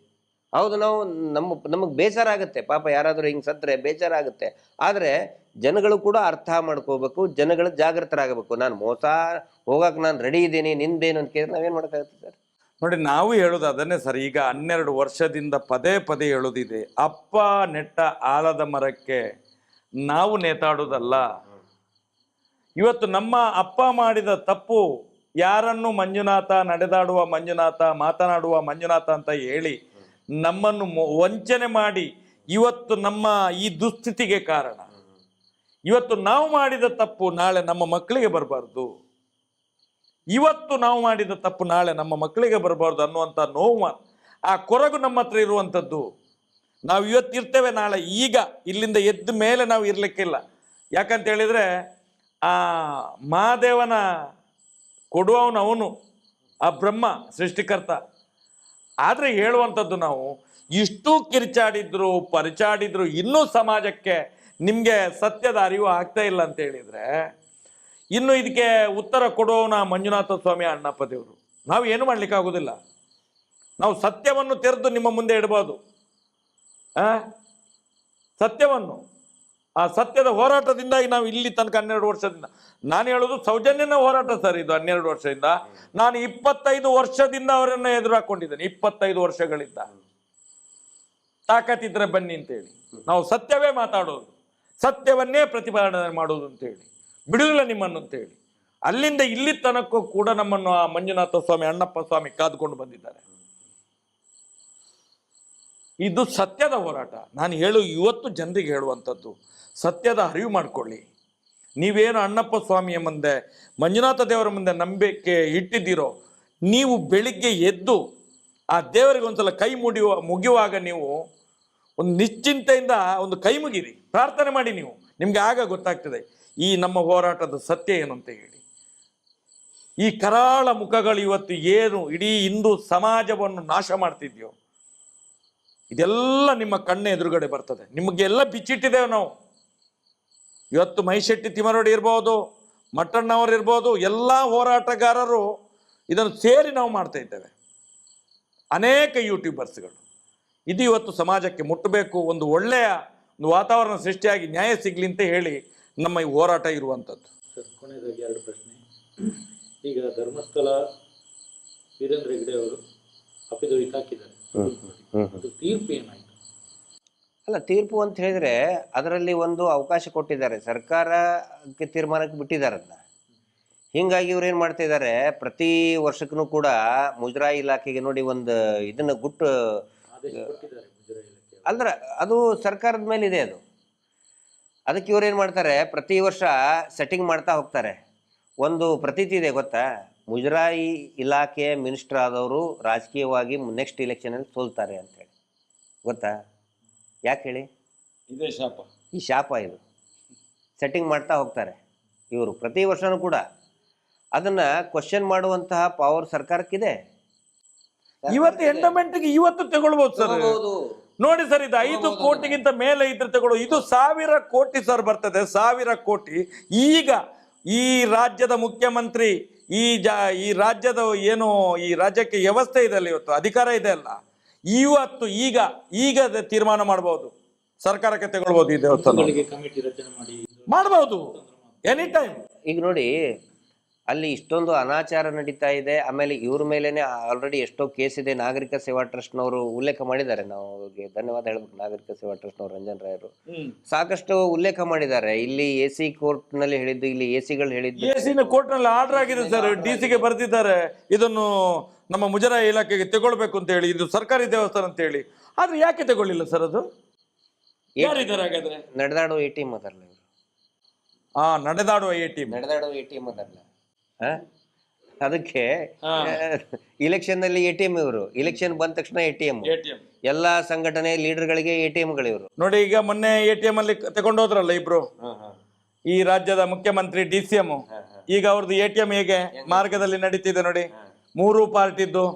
C: ಹೌದು, ನಾವು ನಮಗೆ ಬೇಸರ ಆಗುತ್ತೆ, ಪಾಪ ಯಾರಾದರೂ ಹಿಂಗೆ ಸತ್ತರೆ ಬೇಸರ ಆಗುತ್ತೆ. ಆದರೆ ಜನಗಳು ಕೂಡ ಅರ್ಥ ಮಾಡ್ಕೋಬೇಕು, ಜನಗಳು ಜಾಗೃತರಾಗಬೇಕು. ನಾನು ಮೋಸ ಹೋಗಕ್ಕೆ ನಾನು ರೆಡಿ ಇದ್ದೀನಿ, ನಿಂದೇನು ಅಂತ ಕೇಳಿದ್ರೆ ನಾವೇನು ಮಾಡೋಕ್ಕಾಗುತ್ತೆ ಸರ್?
B: ನೋಡಿ, ನಾವು ಹೇಳೋದು ಅದನ್ನೇ ಸರ್. ಈಗ 12 ವರ್ಷದಿಂದ ಪದೇ ಹೇಳೋದಿದೆ, ಅಪ್ಪ ನೆಟ್ಟ ಆಲದ ಮರಕ್ಕೆ ನಾವು ನೇತಾಡೋದಲ್ಲ. ಇವತ್ತು ನಮ್ಮ ಅಪ್ಪ ಮಾಡಿದ ತಪ್ಪು ಯಾರನ್ನು ಮಂಜುನಾಥ, ನಡೆದಾಡುವ ಮಂಜುನಾಥ, ಮಾತನಾಡುವ ಮಂಜುನಾಥ ಅಂತ ಹೇಳಿ ನಮ್ಮನ್ನು ವಂಚನೆ ಮಾಡಿ ಇವತ್ತು ನಮ್ಮ ಈ ದುಸ್ಥಿತಿಗೆ ಕಾರಣ. ಇವತ್ತು ನಾವು ಮಾಡಿದ ತಪ್ಪು ನಾಳೆ ನಮ್ಮ ಮಕ್ಕಳಿಗೆ ಬರಬಾರ್ದು, ಇವತ್ತು ನಾವು ಮಾಡಿದ ತಪ್ಪು ನಾಳೆ ನಮ್ಮ ಮಕ್ಕಳಿಗೆ ಬರಬಾರ್ದು ಅನ್ನುವಂಥ ನೋವು, ಆ ಕೊರಗು ನಮ್ಮ ಹತ್ರ ಇರುವಂಥದ್ದು. ನಾವು ಇವತ್ತಿರ್ತೇವೆ, ನಾಳೆ ಈಗ ಇಲ್ಲಿಂದ ಎದ್ದ ಮೇಲೆ ನಾವು ಇರಲಿಕ್ಕಿಲ್ಲ. ಯಾಕಂತ ಹೇಳಿದರೆ ಆ ಮಹಾದೇವನ ಕೊಡುವವನು ಅವನು, ಆ ಬ್ರಹ್ಮ ಸೃಷ್ಟಿಕರ್ತ. ಆದರೆ ಹೇಳುವಂಥದ್ದು ನಾವು ಇಷ್ಟು ಕಿರ್ಚಾಡಿದ್ರು ಪರಿಚಾಡಿದ್ರು ಇನ್ನೂ ಸಮಾಜಕ್ಕೆ ನಿಮಗೆ ಸತ್ಯದ ಅರಿವು ಆಗ್ತಾ ಇಲ್ಲ ಅಂತ ಹೇಳಿದರೆ ಇನ್ನು ಇದಕ್ಕೆ ಉತ್ತರ ಕೊಡೋಣ ಮಂಜುನಾಥ ಸ್ವಾಮಿ ಅಣ್ಣಪ್ಪ ದೇವರು. ನಾವು ಏನು ಮಾಡ್ಲಿಕ್ಕೆ ಆಗುದಿಲ್ಲ. ನಾವು ಸತ್ಯವನ್ನು ತೆರೆದು ನಿಮ್ಮ ಮುಂದೆ ಇಡಬಹುದು. ಸತ್ಯವನ್ನು, ಆ ಸತ್ಯದ ಹೋರಾಟದಿಂದಾಗಿ ನಾವು ಇಲ್ಲಿ ತನಕ 12 ವರ್ಷದಿಂದ, ನಾನು ಹೇಳೋದು ಸೌಜನ್ಯನ ಹೋರಾಟ ಸರ್ ಇದು. 12 ವರ್ಷದಿಂದ ನಾನು 25 ವರ್ಷದಿಂದ ಅವರನ್ನ ಎದುರು ಹಾಕೊಂಡಿದ್ದೇನೆ. 25 ವರ್ಷಗಳಿಂದ. ತಾಕತ್ತಿದ್ರೆ ಬನ್ನಿ ಅಂತೇಳಿ ನಾವು ಸತ್ಯವೇ ಮಾತಾಡೋದು, ಸತ್ಯವನ್ನೇ ಪ್ರತಿಪಾದನೆ ಮಾಡೋದು ಅಂತೇಳಿ, ಬಿಡುವುದಿಲ್ಲ ನಿಮ್ಮನ್ನು ಅಂತೇಳಿ. ಅಲ್ಲಿಂದ ಇಲ್ಲಿ ತನಕೂ ಕೂಡ ನಮ್ಮನ್ನು ಆ ಮಂಜುನಾಥ ಸ್ವಾಮಿ ಅಣ್ಣಪ್ಪ ಸ್ವಾಮಿ ಕಾದುಕೊಂಡು ಬಂದಿದ್ದಾರೆ. ಇದು ಸತ್ಯದ ಹೋರಾಟ. ನಾನು ಇವತ್ತು ಜನರಿಗೆ ಹೇಳುವಂಥದ್ದು, ಸತ್ಯದ ಅರಿವು ಮಾಡಿಕೊಳ್ಳಿ. ನೀವೇನು ಅಣ್ಣಪ್ಪ ಸ್ವಾಮಿಯ ಮುಂದೆ, ಮಂಜುನಾಥ ದೇವರ ಮುಂದೆ ನಂಬಿಕೆ ಇಟ್ಟಿದ್ದೀರೋ, ನೀವು ಬೆಳಿಗ್ಗೆ ಎದ್ದು ಆ ದೇವರಿಗೆ ಒಂದ್ಸಲ ಕೈ ಮುಗಿಯುವಾಗ ನೀವು ಒಂದು ನಿಶ್ಚಿಂತೆಯಿಂದ ಒಂದು ಕೈ ಮುಗಿರಿ, ಪ್ರಾರ್ಥನೆ ಮಾಡಿ. ನಿಮ್ಗೆ ಆಗ ಗೊತ್ತಾಗ್ತದೆ ಈ ನಮ್ಮ ಹೋರಾಟದ ಸತ್ಯ ಏನು ಅಂತ ಹೇಳಿ. ಈ ಕರಾಳ ಮುಖಗಳು ಇವತ್ತು ಏನು ಇಡೀ ಹಿಂದೂ ಸಮಾಜವನ್ನು ನಾಶ ಮಾಡ್ತಿದ್ಯೋ, ಇದೆಲ್ಲ ನಿಮ್ಮ ಕಣ್ಣ ಎದುರುಗಡೆ ಬರ್ತದೆ. ನಿಮಗೆಲ್ಲ ಬಿಚ್ಚಿಟ್ಟಿದ್ದೇವೆ ನಾವು. ಇವತ್ತು ಮೈಶೆಟ್ಟಿ ತಿಮ್ಮರೊಡಿ ಇರ್ಬೋದು, ಮಟ್ಟಣ್ಣವರು ಇರ್ಬೋದು, ಎಲ್ಲ ಹೋರಾಟಗಾರರು ಇದನ್ನು ಸೇರಿ ನಾವು ಮಾಡ್ತಾ ಇದ್ದೇವೆ. ಅನೇಕ ಯೂಟ್ಯೂಬರ್ಸ್ಗಳು. ಇದು ಇವತ್ತು ಸಮಾಜಕ್ಕೆ ಮುಟ್ಟಬೇಕು, ಒಂದು ಒಳ್ಳೆಯ ಒಂದು ವಾತಾವರಣ ಸೃಷ್ಟಿಯಾಗಿ ನ್ಯಾಯ ಸಿಗ್ಲಿ ಅಂತ ಹೇಳಿ ನಮ್ಮ ಈ ಹೋರಾಟ ಇರುವಂಥದ್ದು.
A: ಸರ್, ಕೊನೆಯದಾಗಿ 2 ಪ್ರಶ್ನೆ. ಈಗ ಧರ್ಮಸ್ಥಳ ವೀರೇಂದ್ರ ಹೆಗ್ಗಡೆ ಅವರು ಅಫಿಡವಿಟ್ ಹಾಕಿದ್ದಾರೆ, ಅದು ತೀರ್ಪು ಏನಾಯ್ತು?
C: ಅಲ್ಲ, ತೀರ್ಪು ಅಂತ ಹೇಳಿದ್ರೆ ಅದರಲ್ಲಿ ಒಂದು ಅವಕಾಶ ಕೊಟ್ಟಿದ್ದಾರೆ, ಸರ್ಕಾರಕ್ಕೆ ತೀರ್ಮಾನಕ್ಕೆ ಬಿಟ್ಟಿದ್ದಾರೆ ಅದನ್ನ. ಹೀಗಾಗಿ ಇವ್ರು ಏನು ಮಾಡ್ತಾ ಇದ್ದಾರೆ, ಪ್ರತಿ ವರ್ಷಕ್ಕೂ ಕೂಡ ಮುಜರಾಯಿ ಇಲಾಖೆಗೆ ನೋಡಿ ಒಂದು ಇದನ್ನ ಗುಟ್ಟು ಅಂದ್ರೆ ಅದು ಸರ್ಕಾರದ ಮೇಲೆ ಇದೆ ಅದು. ಅದಕ್ಕೆ ಇವ್ರು ಏನು ಮಾಡ್ತಾರೆ, ಪ್ರತಿ ವರ್ಷ ಸೆಟ್ಟಿಂಗ್ ಮಾಡ್ತಾ ಹೋಗ್ತಾರೆ. ಒಂದು ಪ್ರತೀತಿ ಇದೆ ಗೊತ್ತಾ, ಮುಜರಾಯಿ ಇಲಾಖೆ ಮಿನಿಸ್ಟರ್ ಆದವರು ರಾಜಕೀಯವಾಗಿ ನೆಕ್ಸ್ಟ್ ಇಲೆಕ್ಷನಲ್ಲಿ ಸೋಲ್ತಾರೆ ಅಂತೇಳಿ. ಗೊತ್ತಾ? ಯಾಕೆ ಹೇಳಿ?
B: ಇದೇ ಶಾಪ,
C: ಈ ಶಾಪ ಇದು. ಸೆಟ್ಟಿಂಗ್ ಮಾಡ್ತಾ ಹೋಗ್ತಾರೆ ಇವರು ಪ್ರತಿ ವರ್ಷನೂ ಕೂಡ. ಅದನ್ನ ಕ್ವಶನ್ ಮಾಡುವಂತಹ ಪವರ್ ಸರ್ಕಾರಕ್ಕಿದೆ.
B: ಇವತ್ತು ಎಂಡಮೆಂಟ್ಗೆ ಇವತ್ತು ತಗೊಳ್ಬಹುದು ಸರ್. ನೋಡಿ ಸರ್, ಇದು 5 ಕೋಟಿಗಿಂತ ಮೇಲೆ ಇದ್ರೆ ತಗೊಳ್ಳೋ, ಇದು 1000 ಕೋಟಿ ಸರ್ ಬರ್ತದೆ, 1000 ಕೋಟಿ. ಈಗ ಈ ರಾಜ್ಯದ ಮುಖ್ಯಮಂತ್ರಿ, ಈ ರಾಜ್ಯದ ಏನು ಈ ರಾಜ್ಯಕ್ಕೆ ವ್ಯವಸ್ಥೆ ಇದೆ ಅಲ್ಲ, ಇವತ್ತು ಅಧಿಕಾರ ಇದೆ ಅಲ್ಲ, ಇವತ್ತು ಈಗ ತೀರ್ಮಾನ ಮಾಡಬಹುದು, ಸರ್ಕಾರಕ್ಕೆ ತಗೊಳ್ಬಹುದು. ಇದೆ
A: ಕಮಿಟಿ ರಚನೆ ಮಾಡಿ
B: ಮಾಡಬಹುದು ಎನಿ ಟೈಮ್.
C: ಈಗ ನೋಡಿ, ಅಲ್ಲಿ ಇಷ್ಟೊಂದು ಅನಾಚಾರ ನಡೀತಾ ಇದೆ. ಆಮೇಲೆ ಇವ್ರ ಮೇಲೇನೆ ಆಲ್ರೆಡಿ ಎಷ್ಟೋ ಕೇಸ್ ಇದೆ. ನಾಗರಿಕ ಸೇವಾ ಟ್ರಸ್ಟ್ನವರು ಉಲ್ಲೇಖ ಮಾಡಿದ್ದಾರೆ. ನಾವು ಅವ್ರಿಗೆ ಧನ್ಯವಾದ ಹೇಳ್ಬೇಕು. ನಾಗರಿಕ ಸೇವಾ ಟ್ರಸ್ಟ್ನವರು ರಂಜನ್ ರಾಯರು ಸಾಕಷ್ಟು ಉಲ್ಲೇಖ ಮಾಡಿದ್ದಾರೆ. ಇಲ್ಲಿ AC ಕೋರ್ಟ್ನಲ್ಲಿ ಹೇಳಿದ್ದು, ಇಲ್ಲಿ AC ಹೇಳಿದ್ದು,
B: ಕೋರ್ಟ್ನಲ್ಲಿ ಆರ್ಡರ್ ಆಗಿದೆ ಸರ್, DC ಗೆ ಬರ್ತಿದ್ದಾರೆ ಇದನ್ನು ನಮ್ಮ ಮುಜರಾಯಿ ಇಲಾಖೆಗೆ ತಗೊಳ್ಬೇಕು ಅಂತ ಹೇಳಿ, ಇದು ಸರ್ಕಾರಿ ದೇವಸ್ಥಾನ ಅಂತ ಹೇಳಿ. ಆದ್ರೆ ಯಾಕೆ ತಗೊಳ್ಳಿಲ್ಲ ಸರ್? ಅದು ಯಾರಿದ್ದಾರೆ ಹಾಗಾದ್ರೆ?
C: ನಡೆದಾಡುವ ATM ಅದಲ್ಲ ಇವರು.
B: ನಡೆದಾಡುವ ATM
C: ಅದಲ್ಲ. ಅದಕ್ಕೆ ಇಲೆಕ್ಷನ್ ನಲ್ಲಿ ATM ಇವರು. ಇಲೆಕ್ಷನ್ ಬಂದ ತಕ್ಷಣ ATM. ಎಲ್ಲಾ ಸಂಘಟನೆ ಲೀಡರ್ಗಳಿಗೆ ATMಗಳು ಇವರು.
B: ನೋಡಿ, ಈಗ ಮೊನ್ನೆ ATM ಅಲ್ಲಿ ತಗೊಂಡೋದ್ರಲ್ಲ ಇಬ್ರು, ಈ ರಾಜ್ಯದ ಮುಖ್ಯಮಂತ್ರಿ DCM. ಈಗ ಅವ್ರದ್ದು ATM ಹೇಗೆ ಮಾರ್ಗದಲ್ಲಿ ನಡೀತಿದೆ ನೋಡಿ, 3 ಪಾರ್ಟಿದ್ದು.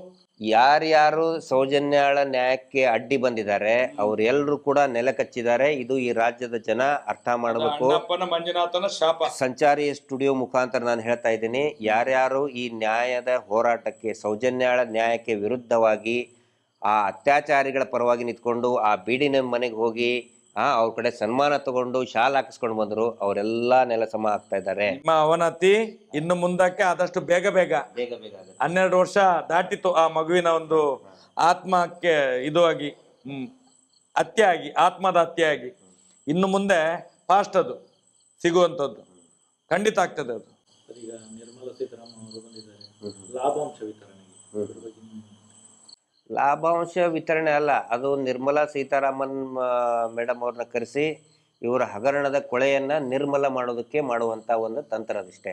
C: ಯಾರ್ಯಾರು ಸೌಜನ್ಯಾಳ ನ್ಯಾಯಕ್ಕೆ ಅಡ್ಡಿ ಬಂದಿದ್ದಾರೆ ಅವರೆಲ್ಲರೂ ಕೂಡ ನೆಲ ಕಚ್ಚಿದ್ದಾರೆ. ಇದು ಈ ರಾಜ್ಯದ ಜನ ಅರ್ಥ ಮಾಡಬೇಕು.
B: ಮಂಜುನಾಥನ ಶಾಪ.
C: ಸಂಚಾರಿ ಸ್ಟುಡಿಯೋ ಮುಖಾಂತರ ನಾನು ಹೇಳ್ತಾ ಇದ್ದೀನಿ, ಯಾರ್ಯಾರು ಈ ನ್ಯಾಯದ ಹೋರಾಟಕ್ಕೆ, ಸೌಜನ್ಯಾಳ ನ್ಯಾಯಕ್ಕೆ ವಿರುದ್ಧವಾಗಿ ಆ ಅತ್ಯಾಚಾರಿಗಳ ಪರವಾಗಿ ನಿಂತ್ಕೊಂಡು ಆ ಬೀಡಿನ ಮನೆಗೆ ಹೋಗಿ ಅವ್ರ ಕಡೆ ಸನ್ಮಾನ ತಗೊಂಡು ಶಾಲ್ ಹಾಕಿಸ್ಕೊಂಡು ಬಂದ್ರು, ಅವರೆಲ್ಲ ನೆಲ ಸಮ ಆಗ್ತಾ ಇದ್ದಾರೆ.
B: ನಿಮ್ಮ ಅವನತಿ ಇನ್ನು ಮುಂದಕ್ಕೆ ಆದಷ್ಟು ಬೇಗ 12 ವರ್ಷ ದಾಟಿತು. ಆ ಮಗುವಿನ ಒಂದು ಆತ್ಮಕ್ಕೆ ಇದು ಆಗಿ ಆತ್ಮದ ಹತ್ಯೆ ಆಗಿ ಇನ್ನು ಮುಂದೆ ಫಾಸ್ಟ್ ಅದು ಸಿಗುವಂಥದ್ದು ಖಂಡಿತ ಆಗ್ತದೆ. ಅದು
A: ಈಗ ನಿರ್ಮಲಾ ಸೀತಾರಾಮನ್ ಅವರು ಬಂದಿದ್ದಾರೆ, ಲಾಭಾಂಶ ವಿತರಣೆಗೆ.
C: ಲಾಭಾಂಶ ವಿತರಣೆ ಅಲ್ಲ, ಅದು ನಿರ್ಮಲಾ ಸೀತಾರಾಮನ್ ಮೇಡಮ್ ಅವ್ರನ್ನ ಕರೆಸಿ ಇವರ ಹಗರಣದ ಕೊಳೆಯನ್ನ ನಿರ್ಮಲ ಮಾಡೋದಕ್ಕೆ ಮಾಡುವಂತ ಒಂದು ತಂತ್ರ ಅದಿಷ್ಟೇ.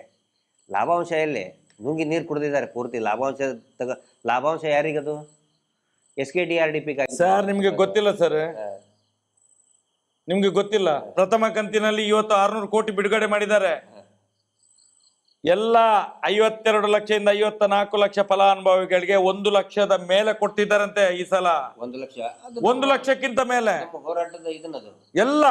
C: ಲಾಭಾಂಶ ಎಲ್ಲಿ? ನುಂಗಿ ನೀರು ಕುಡಿದಿದ್ದಾರೆ ಪೂರ್ತಿ. ಲಾಭಾಂಶ ಯಾರಿಗದು? SKDRDP.
B: ಸರ್, ನಿಮ್ಗೆ ಗೊತ್ತಿಲ್ಲ ಸರ್, ನಿಮ್ಗೆ ಗೊತ್ತಿಲ್ಲ. ಪ್ರಥಮ ಕಂತಿನಲ್ಲಿ ಇವತ್ತು 600 ಕೋಟಿ ಬಿಡುಗಡೆ ಮಾಡಿದ್ದಾರೆ. ಎಲ್ಲ 52 ಲಕ್ಷದಿಂದ 54 ಲಕ್ಷ ಫಲಾನುಭವಿಗಳಿಗೆ 1 ಲಕ್ಷದ ಮೇಲೆ ಕೊಟ್ಟಿದ್ದಾರಂತೆ ಈ ಸಲ.
C: 1 ಲಕ್ಷ,
B: 1 ಲಕ್ಷಕ್ಕಿಂತ ಮೇಲೆ
C: ಹೋರಾಟದ ಇದನ್ನದು
B: ಎಲ್ಲ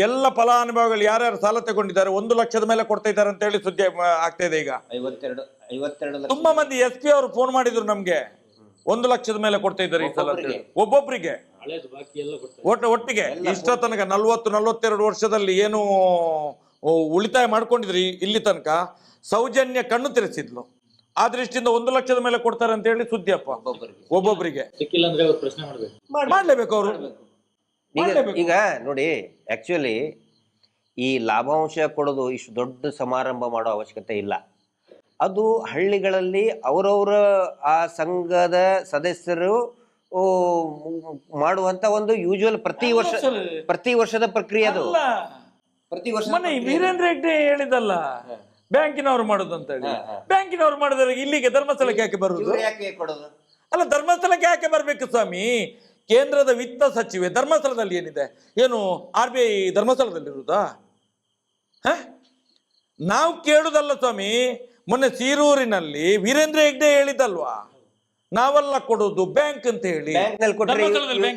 B: ಎಲ್ಲ ಫಲಾನುಭವಿಗಳು ಯಾರ್ಯಾರು ಸಾಲ ತಗೊಂಡಿದ್ದಾರೆ 1 ಲಕ್ಷದ ಮೇಲೆ ಕೊಡ್ತಾ ಇದ್ದಾರೆ ಅಂತ ಹೇಳಿ ಸುದ್ದಿ ಆಗ್ತಾ ಇದೆ ಈಗ.
C: 52
B: ತುಂಬಾ ಮಂದಿ SP ಅವರು ಫೋನ್ ಮಾಡಿದ್ರು ನಮ್ಗೆ 1 ಲಕ್ಷದ ಮೇಲೆ ಕೊಡ್ತಾ ಇದ್ದಾರೆ ಈ ಸಲ ಒಬ್ಬೊಬ್ಬರಿಗೆ
A: ಹಳೇದು ಬಾಕಿ ಎಲ್ಲ ಕೊಡ್ತಾರೆ
B: ಒಟ್ಟಿಗೆ. ಇಷ್ಟ ತನಕ 40-42 ವರ್ಷದಲ್ಲಿ ಏನು ಉಳಿತಾಯ ಮಾಡ್ಕೊಂಡಿದ್ರಿ ಇಲ್ಲಿ ತನಕ ಸೌಜನ್ಯ ಕಣ್ಣು ತೆರೆಸಿದ್ಲು. ಆ ದೃಷ್ಟಿಯಿಂದ 1 ಲಕ್ಷದ ಮೇಲೆ ಕೊಡ್ತಾರೆ ಅಂತ ಹೇಳಿ ಸುದ್ದಿಯಪ್ಪ ಒಬ್ಬೊಬ್ಬರಿಗೆ.
A: ಸಿಕ್ಕಿಲ್ಲ ಅಂದ್ರೆ ಅವ್ರು ಪ್ರಶ್ನೆ ಮಾಡ್ಬೇಕು,
B: ಮಾಡ್ಲೇಬೇಕು ಅವರು.
C: ಈಗ ನೋಡಿ, ಆಕ್ಚುಲಿ ಈ ಲಾಭಾಂಶ ಕೊಡೋದು ಇಷ್ಟು ದೊಡ್ಡ ಸಮಾರಂಭ ಮಾಡೋ ಅವಶ್ಯಕತೆ ಇಲ್ಲ. ಅದು ಹಳ್ಳಿಗಳಲ್ಲಿ ಅವರವರ ಆ ಸಂಘದ ಸದಸ್ಯರು ಮಾಡುವಂತ ಒಂದು ಯೂಶುವಲ್ ಪ್ರತಿ ವರ್ಷದ ಪ್ರಕ್ರಿಯೆ ಅದು. ಪ್ರತಿ ವರ್ಷ
B: ಮನೆ ವೀರೇಂದ್ರ ಹೆಗ್ಡೆ ಹೇಳಿದಲ್ಲ ಬ್ಯಾಂಕಿನವ್ರು ಮಾಡುದು ಅಂತ ಹೇಳಿ. ಬ್ಯಾಂಕಿನವ್ರು ಮಾಡಿದ್ರೆ ಇಲ್ಲಿಗೆ ಧರ್ಮಸ್ಥಳಕ್ಕೆ ಯಾಕೆ ಬರುದು?
C: ಯಾಕೆ ಕೊಡೋದು? ಅಲ್ಲ,
B: ಧರ್ಮಸ್ಥಳಕ್ಕೆ ಯಾಕೆ ಬರ್ಬೇಕು ಸ್ವಾಮಿ? ಕೇಂದ್ರದ ವಿತ್ತ ಸಚಿವೆ ಧರ್ಮಸ್ಥಳದಲ್ಲಿ ಏನಿದೆ? ಏನು RBI ಧರ್ಮಸ್ಥಳದಲ್ಲಿರುವುದಾ? ನಾವು ಕೇಳುದಲ್ಲ ಸ್ವಾಮಿ. ಮೊನ್ನೆ ಸೀರೂರಿನಲ್ಲಿ ವೀರೇಂದ್ರ ಹೆಗ್ಡೆ ಹೇಳಿದಲ್ವಾ, ನಾವೆಲ್ಲ ಕೊಡೋದು ಬ್ಯಾಂಕ್ ಅಂತ ಹೇಳಿ.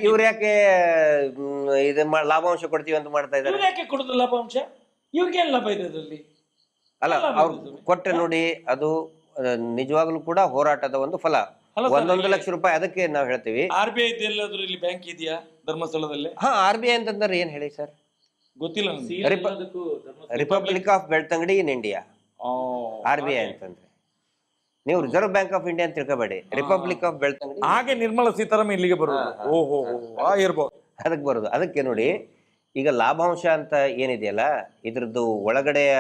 C: ಇವ್ರು ಯಾಕೆ ಇದು ಲಾಭಾಂಶ ಕೊಡ್ತೀವಿ ಅಂತ ಮಾಡ್ತಾ ಇದ್ದಾರೆ?
B: ಯಾಕೆ ಕೊಡುದು ಲಾಭಾಂಶ? ಇವ್ರಿಗೇನ್ ಲಾಭ ಇದೆ ಅದರಲ್ಲಿ?
C: ಅಲ್ಲ, ಅವ್ರು ಕೊಟ್ಟರೆ ನೋಡಿ, ಅದು ನಿಜವಾಗ್ಲೂ ಕೂಡ ಹೋರಾಟದ ಒಂದು ಫಲ. 1 ಲಕ್ಷ ರೂಪಾಯಿ ಅದಕ್ಕೆ ನಾವು ಹೇಳ್ತೀವಿ.
B: RBI ಎಲ್ಲಾದ್ರೂ ಇಲ್ಲಿ ಬ್ಯಾಂಕ್ ಇದೆಯಾ ಧರ್ಮಸ್ಥಳದಲ್ಲಿ?
C: RBI ಅಂತಂದ್ರೆ ಏನ್ ಹೇಳಿ ಸರ್?
B: ಗೊತ್ತಿಲ್ಲ.
C: Republic of Belthangady in India RBI ಅಂತಂದ್ರೆ. ನೀವು ರಿಸರ್ವ್ ಬ್ಯಾಂಕ್ ಆಫ್ ಇಂಡಿಯಾ ಅಂತ ತಿಳ್ಕೊಬೇಡಿ, ರಿಪಬ್ಲಿಕ್ ಆಫ್ ಬೆಳ್ತಂಗಡಿ.
B: ಹಾಗೆ ನಿರ್ಮಲಾ ಸೀತಾರಾಮನ್ ಇಲ್ಲಿಗೆ ಬರೋದು. ಓಹೋ, ಇರ್ಬೋದು.
C: ಅದಕ್ಕೆ ಬರೋದು. ಅದಕ್ಕೆ ನೋಡಿ, ಈಗ ಲಾಭಾಂಶ ಅಂತ ಏನಿದೆಯಲ್ಲ, ಇದ್ರದ್ದು ಒಳಗಡೆಯ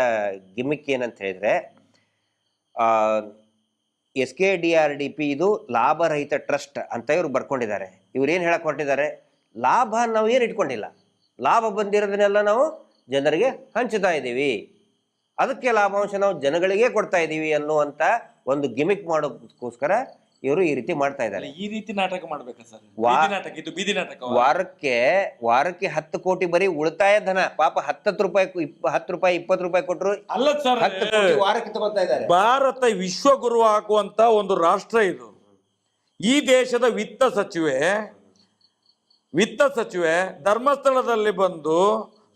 C: ಗಿಮಿಕ್ ಏನಂತ ಹೇಳಿದ್ರೆ, SKDRDP ಇದು ಲಾಭರಹಿತ ಟ್ರಸ್ಟ್ ಅಂತ ಇವ್ರು ಬರ್ಕೊಂಡಿದ್ದಾರೆ. ಇವ್ರು ಏನು ಹೇಳಕ್ ಹೊರಟಿದ್ದಾರೆ? ಲಾಭ ನಾವು ಏನು ಇಟ್ಕೊಂಡಿಲ್ಲ, ಲಾಭ ಬಂದಿರೋದನ್ನೆಲ್ಲ ನಾವು ಜನರಿಗೆ ಹಂಚ್ತಾ ಇದ್ದೀವಿ, ಅದಕ್ಕೆ ಲಾಭಾಂಶ ನಾವು ಜನಗಳಿಗೆ ಕೊಡ್ತಾ ಇದ್ದೀವಿ ಅನ್ನುವಂಥ ಒಂದು ಗಿಮಿಕ್ ಮಾಡೋದಕ್ಕೋಸ್ಕರ ಇವರು ಈ ರೀತಿ ಮಾಡ್ತಾ ಇದ್ದಾರೆ.
B: ಈ ರೀತಿ ನಾಟಕ ಮಾಡ್ಬೇಕಾ ಸರ್? ಬೀದಿ ನಾಟಕ.
C: ವಾರಕ್ಕೆ 10 ಕೋಟಿ ಬರೀ ಉಳಿತಾಯ ಧನ. ಪಾಪ 10 ರೂಪಾಯಿ 20 ರೂಪಾಯಿ ಕೊಟ್ಟರು
B: ಅಲ್ಲ ಸರ್,
C: 10 ಕೋಟಿ ವಾರಕ್ಕೆ ತಗೊಳ್ತಾ ಇದ್ದಾರೆ.
B: ಭಾರತ ವಿಶ್ವಗುರು ಆಗುವಂತ ಒಂದು ರಾಷ್ಟ್ರ ಇದು. ಈ ದೇಶದ ವಿತ್ತ ಸಚಿವೆ ಧರ್ಮಸ್ಥಳದಲ್ಲಿ ಬಂದು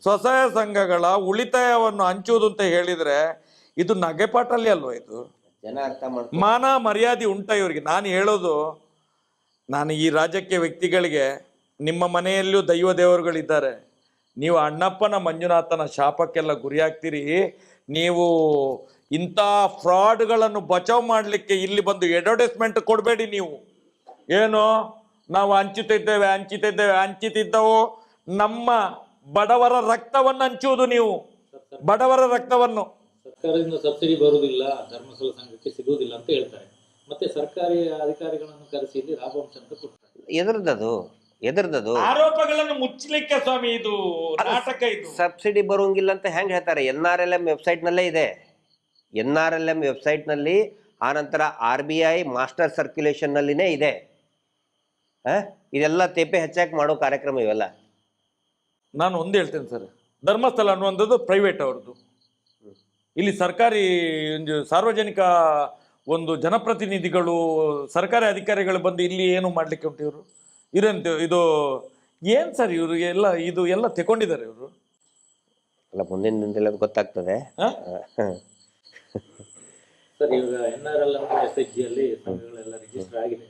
B: ಸ್ವಸಹಾಯ ಸಂಘಗಳ ಉಳಿತಾಯವನ್ನು ಹಂಚುವುದು ಅಂತ ಹೇಳಿದ್ರೆ ಇದು ನಗೆಪಾಟಲ್ಲಿ ಅಲ್ವಾ? ಇದು
C: ಜನ ಅರ್ಥ ಮಾಡ್ತಾರೆ.
B: ಮಾನ ಮರ್ಯಾದೆ ಉಂಟ ಇವರಿಗೆ? ನಾನು ಹೇಳೋದು, ನಾನು ಈ ರಾಜ್ಯಕ್ಕೆ ವ್ಯಕ್ತಿಗಳಿಗೆ, ನಿಮ್ಮ ಮನೆಯಲ್ಲೂ ದೈವ ದೇವರುಗಳಿದ್ದಾರೆ, ನೀವು ಅಣ್ಣಪ್ಪನ ಮಂಜುನಾಥನ ಶಾಪಕ್ಕೆಲ್ಲ ಗುರಿಯಾಗ್ತೀರಿ. ನೀವು ಇಂಥ ಫ್ರಾಡ್ಗಳನ್ನು ಬಚಾವ್ ಮಾಡಲಿಕ್ಕೆ ಇಲ್ಲಿ ಬಂದು ಅಡ್ವರ್ಟೈಸ್ಮೆಂಟ್ ಕೊಡಬೇಡಿ. ನೀವು ಏನು ನಾವು ಹಂಚುತ್ತಿದ್ದೆವು ನಮ್ಮ ಬಡವರ ರಕ್ತವನ್ನು ಹಂಚುವುದು. ನೀವು ಬಡವರ ರಕ್ತವನ್ನು
A: ಸರ್ಕಾರದಿಂದ ಸಬ್ಸಿಡಿ ಬರುವುದಿಲ್ಲ, ಧರ್ಮಸ್ಥಳ ಸಂಘಕ್ಕೆ ಸಿಗುವುದಿಲ್ಲ ಅಂತ ಹೇಳ್ತಾರೆ. ಮತ್ತೆ ಸರ್ಕಾರಿ ಅಧಿಕಾರಿಗಳನ್ನು ಕರೆಸಿ ಇಲ್ಲಿ ಲಾಭಾಂಶ ಅಂತ ಕೊಡ್ತಾರೆ.
C: ಎದರ್ದದು
B: ಆರೋಪಗಳನ್ನು ಮುಚ್ಚಲಿಕ್ಕೆ ಸ್ವಾಮಿ ಇದು ನಾಟಕ. ಇದು
C: ಸಬ್ಸಿಡಿ ಬರುವಂಗಿಲ್ಲ ಅಂತ ಹೆಂಗ್ ಹೇಳ್ತಾರೆ? NRLM ವೆಬ್ಸೈಟ್ ನಲ್ಲೇ ಇದೆ. NRLM ವೆಬ್ಸೈಟ್ ನಲ್ಲಿ, ಆನಂತರ RBI ಮಾಸ್ಟರ್ ಸರ್ಕ್ಯುಲೇಷನ್ ನಲ್ಲಿನೇ ಇದೆ. ಇದೆಲ್ಲ ತೇಪೆ ಹೆಚ್ಚಾಗಿ ಮಾಡೋ ಕಾರ್ಯಕ್ರಮ ಇವೆಲ್ಲ.
B: ನಾನು ಒಂದು ಹೇಳ್ತೇನೆ ಸರ್, ಧರ್ಮಸ್ಥಳ ಅನ್ನುವಂಥದ್ದು ಪ್ರೈವೇಟ್ ಅವ್ರದ್ದು. ಇಲ್ಲಿ ಸರ್ಕಾರಿ ಸಾರ್ವಜನಿಕ ಒಂದು ಜನಪ್ರತಿನಿಧಿಗಳು, ಸರ್ಕಾರಿ ಅಧಿಕಾರಿಗಳು ಬಂದು ಇಲ್ಲಿ ಏನು ಮಾಡ್ಲಿಕ್ಕೆ ಉಂಟು? ಇವರು ಇದು ಏನ್ ಸರ್? ಇವರು ಎಲ್ಲ ತಗೊಂಡಿದ್ದಾರೆ ಇವರು.
C: ಅಲ್ಲ, ಮುಂದಿನ ದಿನದಲ್ಲಿ ಅದು ಗೊತ್ತಾಗ್ತದೆ.
A: ಸರ್, ಇವಾಗ NRLM SHG ಅಲ್ಲಿ ಸಂಘಗಳೆಲ್ಲ ರಿಜಿಸ್ಟರ್ ಆಗಿದೆ.